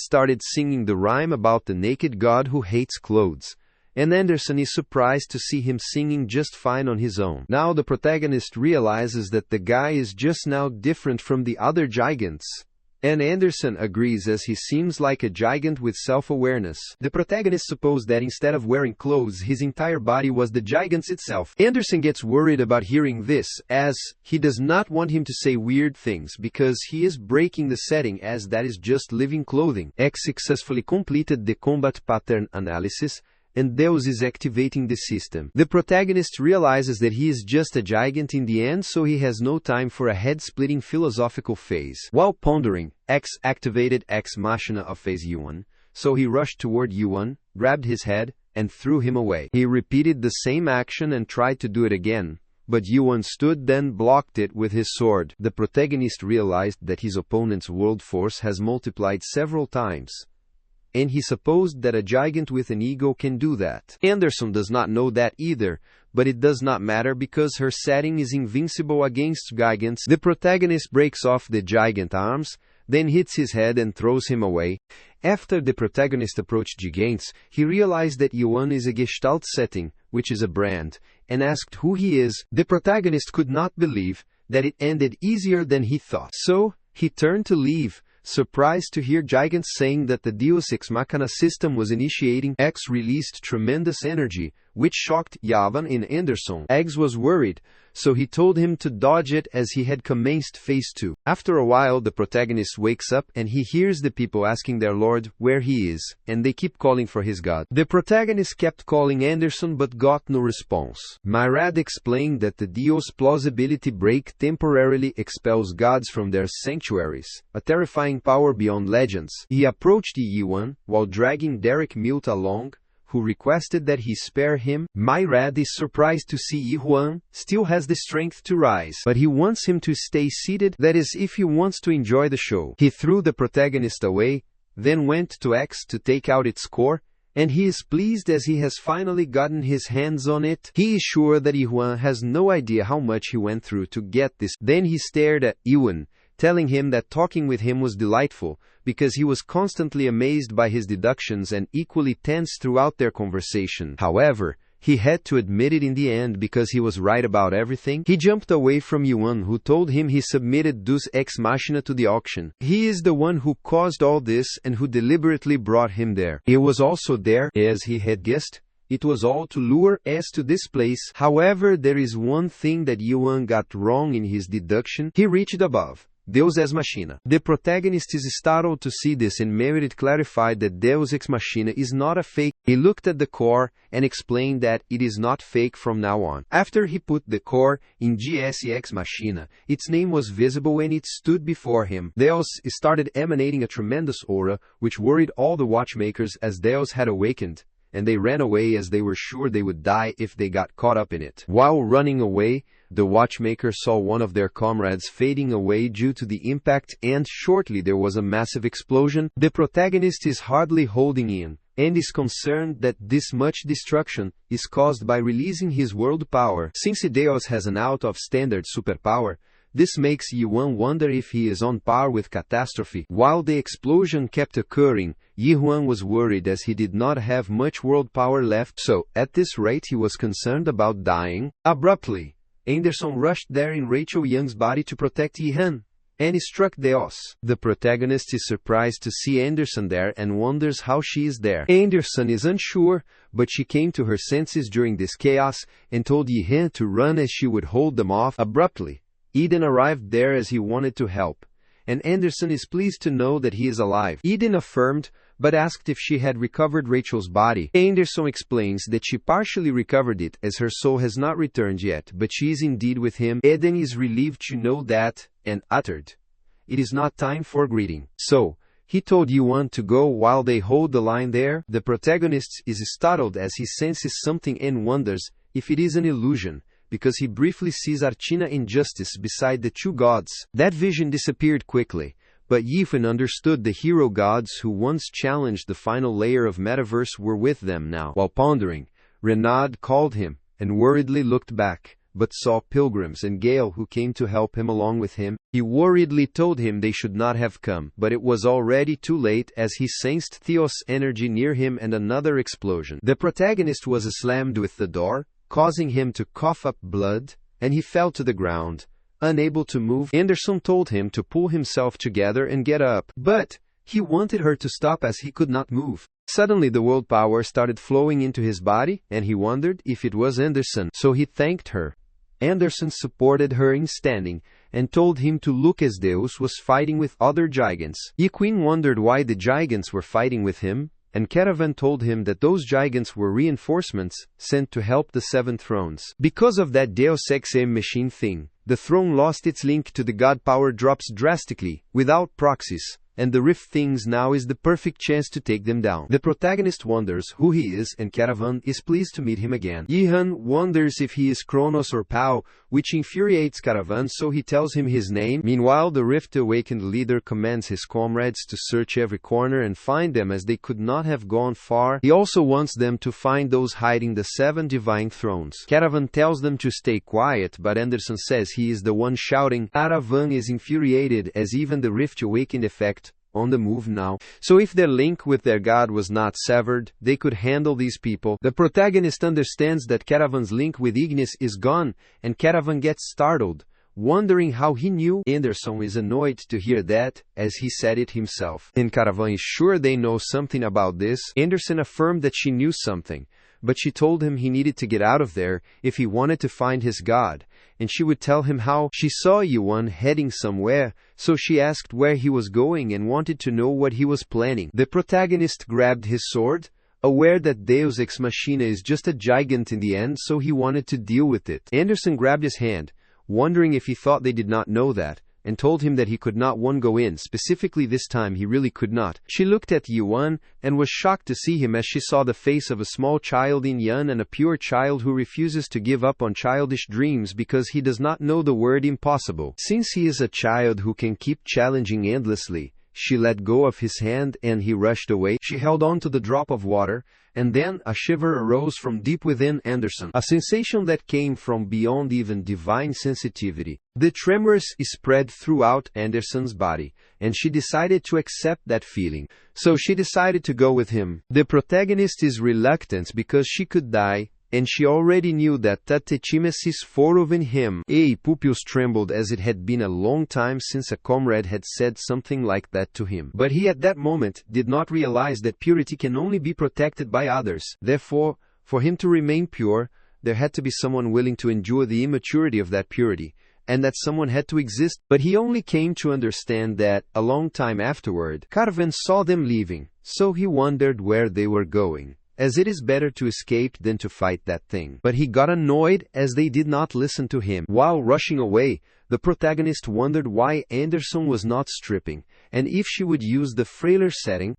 S1: started singing the rhyme about the naked god who hates clothes, and Anderson is surprised to see him singing just fine on his own. Now the protagonist realizes that the guy is just now different from the other giants. And Anderson agrees, as he seems like a giant with self-awareness. The protagonist supposed that instead of wearing clothes, his entire body was the giant's itself. Anderson gets worried about hearing this, as he does not want him to say weird things because he is breaking the setting, as that is just living clothing. X successfully completed the combat pattern analysis, and Deus is activating the system. The protagonist realizes that he is just a giant in the end, so he has no time for a head-splitting philosophical phase. While pondering, X activated Ex Machina of phase Yuan, so he rushed toward Yuan, grabbed his head, and threw him away. He repeated the same action and tried to do it again, but Yuan stood, then blocked it with his sword. The protagonist realized that his opponent's world force has multiplied several times, and he supposed that a giant with an ego can do that. Anderson does not know that either, but it does not matter because her setting is invincible against giants. The protagonist breaks off the giant arms, then hits his head and throws him away. After the protagonist approached giants, he realized that Yuan is a Gestalt setting, which is a brand, and asked who he is. The protagonist could not believe that it ended easier than he thought. So, he turned to leave, surprised to hear giants saying that the Deus Ex Machina system was initiating. X released tremendous energy, which shocked Yavan and Anderson. Eggs was worried, so he told him to dodge it as he had commenced phase 2. After a while, the protagonist wakes up and he hears the people asking their lord where he is, and they keep calling for his god. The protagonist kept calling Anderson but got no response. Myrad explained that the Deus plausibility break temporarily expels gods from their sanctuaries, a terrifying power beyond legends. He approached Yuan while dragging Derek Mute along, who requested that he spare him. Myrad is surprised to see Yuan still has the strength to rise, but he wants him to stay seated, that is, if he wants to enjoy the show. He threw the protagonist away, then went to X to take out its core, and he is pleased as he has finally gotten his hands on it. He is sure that Yuan has no idea how much he went through to get this. Then he stared at Yuan, telling him that talking with him was delightful, because he was constantly amazed by his deductions and equally tense throughout their conversation. However, he had to admit it in the end because he was right about everything. He jumped away from Yuan, who told him he submitted Deus Ex Machina to the auction. He is the one who caused all this and who deliberately brought him there. It was also there, as he had guessed. It was all to lure us to this place. However, there is one thing that Yuan got wrong in his deduction. He reached above Deus Ex Machina. The protagonist is startled to see this, and Meredith clarified that Deus Ex Machina is not a fake. He looked at the core and explained that it is not fake from now on. After he put the core in GS Ex Machina, its name was visible and it stood before him. Deus started emanating a tremendous aura, which worried all the watchmakers as Deus had awakened, and they ran away as they were sure they would die if they got caught up in it. While running away, the watchmaker saw one of their comrades fading away due to the impact, and shortly there was a massive explosion. The protagonist is hardly holding in, and is concerned that this much destruction is caused by releasing his world power. Since Deus has an out-of-standard superpower, this makes Yuan wonder if he is on par with Catastrophe. While the explosion kept occurring, Yuan was worried as he did not have much world power left, so at this rate he was concerned about dying. Abruptly, Anderson rushed there in Rachel Young's body to protect Yuan, and struck Deus. The protagonist is surprised to see Anderson there and wonders how she is there. Anderson is unsure, but she came to her senses during this chaos and told Yuan to run as she would hold them off. Abruptly, Eden arrived there as he wanted to help, and Anderson is pleased to know that he is alive. Eden affirmed, but asked if she had recovered Rachel's body. Anderson explains that she partially recovered it as her soul has not returned yet, but she is indeed with him. Eden is relieved to know that, and uttered, "It is not time for greeting." So, he told Yuan to go while they hold the line there. The protagonist is startled as he senses something and wonders if it is an illusion, because he briefly sees Archina and Justice beside the two gods. That vision disappeared quickly, but Yuan understood the hero gods who once challenged the final layer of metaverse were with them now. While pondering, Renaud called him, and worriedly looked back, but saw pilgrims and Gale who came to help him along with him. He worriedly told him they should not have come, but it was already too late as he sensed Theos' energy near him and another explosion. The protagonist was slammed with the door, causing him to cough up blood, and he fell to the ground, unable to move. Anderson told him to pull himself together and get up, but he wanted her to stop as he could not move. Suddenly the world power started flowing into his body, and he wondered if it was Anderson, so he thanked her. Anderson supported her in standing, and told him to look as Deus was fighting with other giants. Queen wondered why the giants were fighting with him, and Caravan told him that those giants were reinforcements sent to help the 7 thrones. Because of that Deus Ex Machine thing, the throne lost its link to the god power drops drastically, without proxies, and the rift things now is the perfect chance to take them down. The protagonist wonders who he is, and Caravan is pleased to meet him again. Yihan wonders if he is Kronos or Pao, which infuriates Caravan, so he tells him his name. Meanwhile, the rift-awakened leader commands his comrades to search every corner and find them, as they could not have gone far. He also wants them to find those hiding the 7 divine thrones. Caravan tells them to stay quiet, but Anderson says he is the one shouting. Caravan is infuriated as even the rift-awakened effect on the move now. So if their link with their god was not severed, they could handle these people. The protagonist understands that Caravan's link with Ignis is gone, and Caravan gets startled, wondering how he knew. Anderson is annoyed to hear that, as he said it himself. And Caravan is sure they know something about this. Anderson affirmed that she knew something, but she told him he needed to get out of there if he wanted to find his god, and she would tell him how she saw Yuan heading somewhere, so she asked where he was going and wanted to know what he was planning. The protagonist grabbed his sword, aware that Deus Ex Machina is just a gigant in the end, so he wanted to deal with it. Anderson grabbed his hand, wondering if he thought they did not know that, and told him that he could not go in. Specifically this time he really could not. She looked at Yuan and was shocked to see him, as she saw the face of a small child in Yan, and a pure child who refuses to give up on childish dreams because he does not know the word impossible. Since he is a child who can keep challenging endlessly, she let go of his hand and he rushed away. She held on to the drop of water, and then a shiver arose from deep within Anderson, a sensation that came from beyond even divine sensitivity. The tremors spread throughout Anderson's body, and she decided to accept that feeling. So she decided to go with him. The protagonist is reluctant because she could die, and she already knew that Tatechimesis followed in him. A pupils trembled, as it had been a long time since a comrade had said something like that to him. But he at that moment did not realize that purity can only be protected by others. Therefore, for him to remain pure, there had to be someone willing to endure the immaturity of that purity, and that someone had to exist. But he only came to understand that, a long time afterward, Caravan saw them leaving, so he wondered where they were going, as it is better to escape than to fight that thing. But he got annoyed as they did not listen to him. While rushing away, the protagonist wondered why Anderson was not stripping, and if she would use the frailer setting.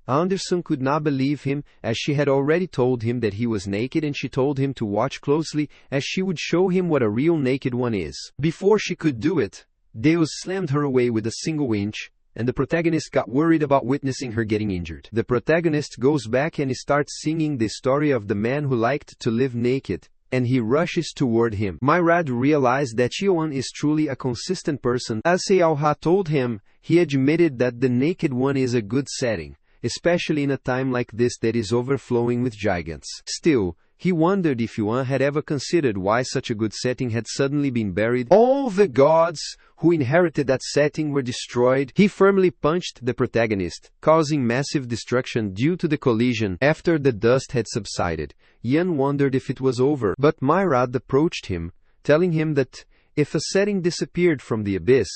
S1: Anderson could not believe him, as she had already told him that he was naked, and she told him to watch closely, as she would show him what a real naked one is. Before she could do it, Deus slammed her away with a single inch, and the protagonist got worried about witnessing her getting injured. The protagonist goes back and starts singing the story of the man who liked to live naked, and he rushes toward him. Myrad realized that Yuan is truly a consistent person. As Sealha told him, he admitted that the naked one is a good setting, especially in a time like this that is overflowing with giants. Still, he wondered if Yuan had ever considered why such a good setting had suddenly been buried. All the gods who inherited that setting were destroyed. He firmly punched the protagonist, causing massive destruction due to the collision. After the dust had subsided, Yan wondered if it was over, but Myrad approached him, telling him that if a setting disappeared from the abyss,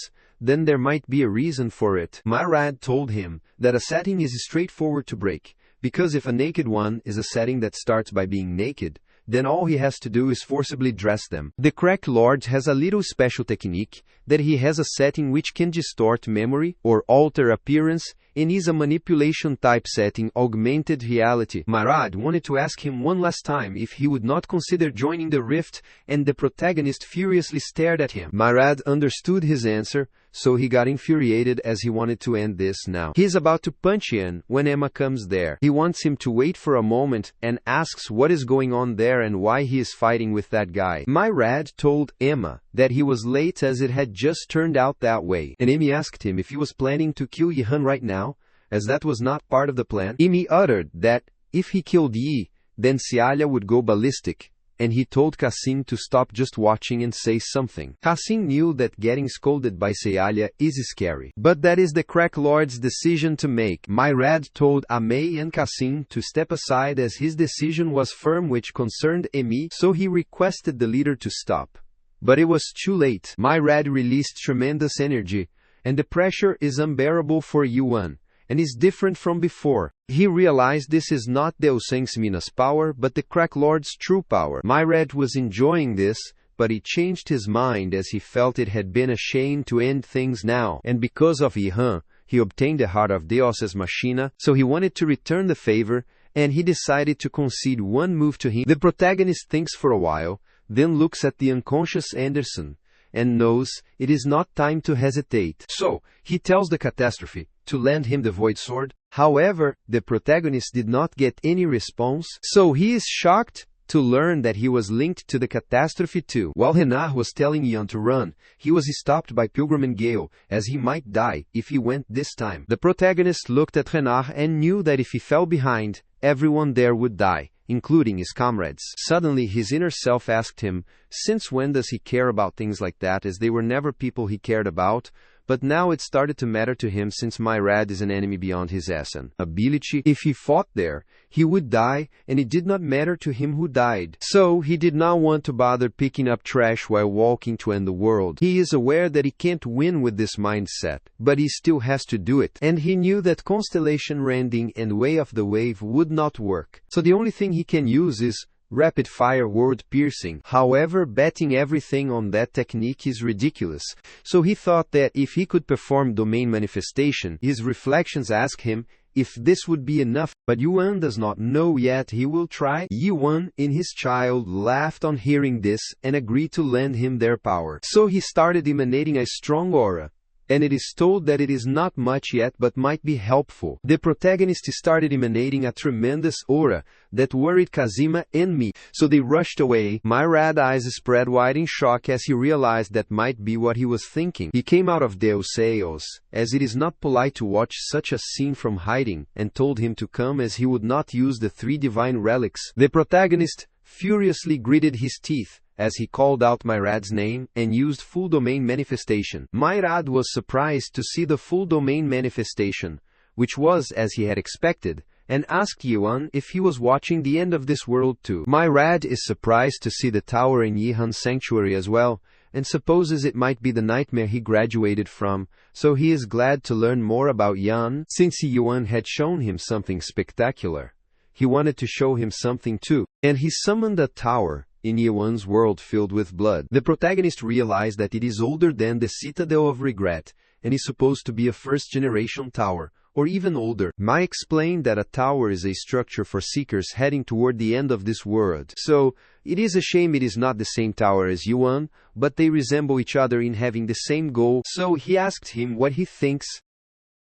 S1: then there might be a reason for it. Myrad told him that a setting is straightforward to break, because if a naked one is a setting that starts by being naked, then all he has to do is forcibly dress them. The Crack Lord has a little special technique, that he has a setting which can distort memory or alter appearance and is a manipulation typesetting augmented reality. Myrad wanted to ask him one last time if he would not consider joining the rift, and the protagonist furiously stared at him. Myrad understood his answer, so he got infuriated as he wanted to end this now. He is about to punch Ian when Emma comes there. He wants him to wait for a moment and asks what is going on there and why he is fighting with that guy. Myrad told Emma that he was late as it had just turned out that way, and Emmy asked him if he was planning to kill Yihan right now, as that was not part of the plan. Emmy uttered that if he killed Yi, then Cialia would go ballistic, and he told Cassim to stop just watching and say something. Cassim knew that getting scolded by Cialia is scary, but that is the Crack Lord's decision to make. Myrad told Amei and Cassim to step aside as his decision was firm, which concerned Emmy, so he requested the leader to stop. But it was too late. Myrad released tremendous energy, and the pressure is unbearable for Yuan, and is different from before. He realized this is not Deus Ex Machina's power, but the Crack Lord's true power. Myrad was enjoying this, but he changed his mind as he felt it had been a shame to end things now, and because of Yihan, he obtained the heart of Deus Ex Machina, so he wanted to return the favor, and he decided to concede one move to him. The protagonist thinks for a while, then looks at the unconscious Anderson, and knows it is not time to hesitate. So, he tells the catastrophe to lend him the Void Sword. However, the protagonist did not get any response, so he is shocked to learn that he was linked to the catastrophe too. While Renard was telling Ian to run, he was stopped by Pilgrim and Gale, as he might die if he went this time. The protagonist looked at Renard and knew that if he fell behind, everyone there would die, including his comrades. Suddenly his inner self asked him, since when does he care about things like that, as they were never people he cared about? But now it started to matter to him, since Myrad is an enemy beyond his Essen ability. If he fought there, he would die, and it did not matter to him who died. So he did not want to bother picking up trash while walking to end the world. He is aware that he can't win with this mindset, but he still has to do it. And he knew that Constellation Rending and Way of the Wave would not work. So the only thing he can use is rapid fire word piercing. However, betting everything on that technique is ridiculous, so he thought that if he could perform domain manifestation, his reflections asked him if this would be enough, but Yuan does not know yet. He will try. Yuan and his child laughed on hearing this and agreed to lend him their power. So he started emanating a strong aura, and it is told that it is not much yet but might be helpful. The protagonist started emanating a tremendous aura that worried Kazima and me, so they rushed away. Myrad eyes spread wide in shock as he realized that might be what he was thinking. He came out of Deus Eos, as it is not polite to watch such a scene from hiding, and told him to come as he would not use the 3 divine relics. The protagonist furiously gritted his teeth as he called out Myrad's name and used full domain manifestation. Myrad was surprised to see the full domain manifestation, which was as he had expected, and asked Yuan if he was watching the end of this world too. Myrad is surprised to see the tower in Yihan's sanctuary as well, and supposes it might be the nightmare he graduated from, so he is glad to learn more about Yan, since Yuan had shown him something spectacular. He wanted to show him something too, and he summoned a tower in Yuan's world filled with blood. The protagonist realized that it is older than the Citadel of Regret, and is supposed to be a first-generation tower, or even older. Mai explained that a tower is a structure for seekers heading toward the end of this world. So, it is a shame it is not the same tower as Yuan, but they resemble each other in having the same goal, so he asked him what he thinks.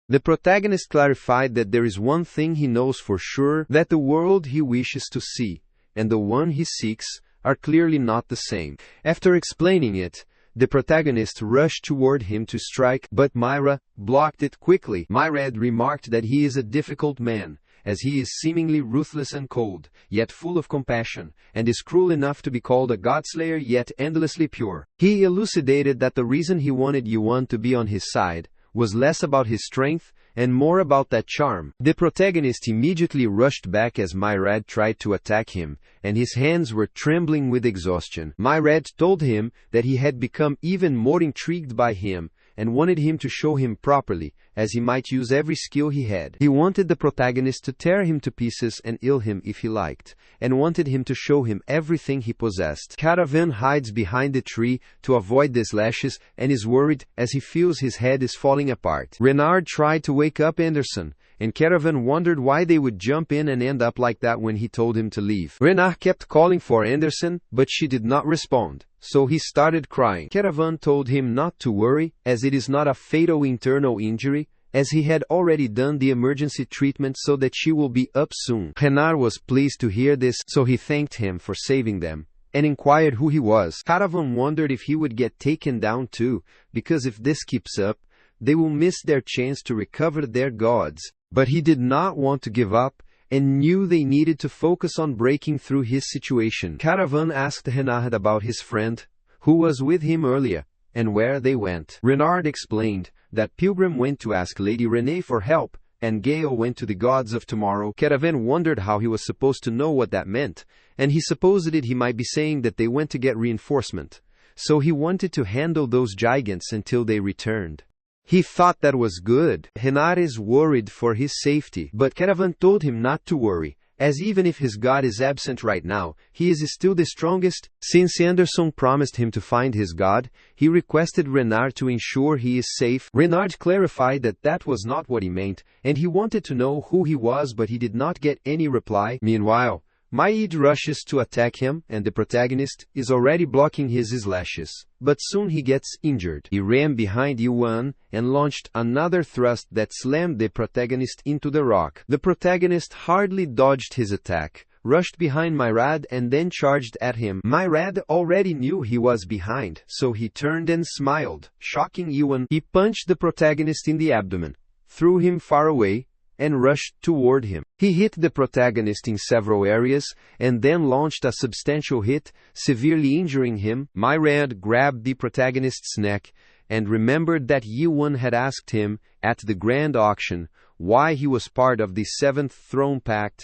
S1: The protagonist clarified that there is one thing he knows for sure, that the world he wishes to see, and the one he seeks, are clearly not the same. After explaining it, the protagonist rushed toward him to strike, but Myra blocked it quickly. Myrad remarked that he is a difficult man, as he is seemingly ruthless and cold, yet full of compassion, and is cruel enough to be called a godslayer yet endlessly pure. He elucidated that the reason he wanted Yuan to be on his side was less about his strength and more about that charm. The protagonist immediately rushed back as Myrad tried to attack him, and his hands were trembling with exhaustion. Myrad told him that he had become even more intrigued by him, and wanted him to show him properly, as he might use every skill he had. He wanted the protagonist to tear him to pieces and ill him if he liked, and wanted him to show him everything he possessed. Caravan hides behind the tree to avoid the slashes and is worried as he feels his head is falling apart. Renard tried to wake up Anderson, and Caravan wondered why they would jump in and end up like that when he told him to leave. Renard kept calling for Anderson, but she did not respond, so he started crying. Caravan told him not to worry, as it is not a fatal internal injury, as he had already done the emergency treatment so that she will be up soon. Renard was pleased to hear this, so he thanked him for saving them, and inquired who he was. Caravan wondered if he would get taken down too, because if this keeps up, they will miss their chance to recover their gods. But he did not want to give up, and knew they needed to focus on breaking through his situation. Caravan asked Renard about his friend, who was with him earlier, and where they went. Renard explained that Pilgrim went to ask Lady Renee for help, and Gale went to the gods of tomorrow. Caravan wondered how he was supposed to know what that meant, and he supposed he might be saying that they went to get reinforcement. So he wanted to handle those giants until they returned. He thought that was good. Renard is worried for his safety, but Caravan told him not to worry, as even if his god is absent right now, he is still the strongest. Since Anderson promised him to find his god, he requested Renard to ensure he is safe. Renard clarified that that was not what he meant, and he wanted to know who he was, but he did not get any reply. Meanwhile, Maid rushes to attack him, and the protagonist is already blocking his slashes. But soon he gets injured. He ran behind Yuan and launched another thrust that slammed the protagonist into the rock. The protagonist hardly dodged his attack, rushed behind Myrad and then charged at him. Myrad already knew he was behind, so he turned and smiled, shocking Yuan. He punched the protagonist in the abdomen, threw him far away, and rushed toward him. He hit the protagonist in several areas, and then launched a substantial hit, severely injuring him. Myrad grabbed the protagonist's neck, and remembered that Yuan had asked him, at the Grand Auction, why he was part of the Seventh Throne Pact,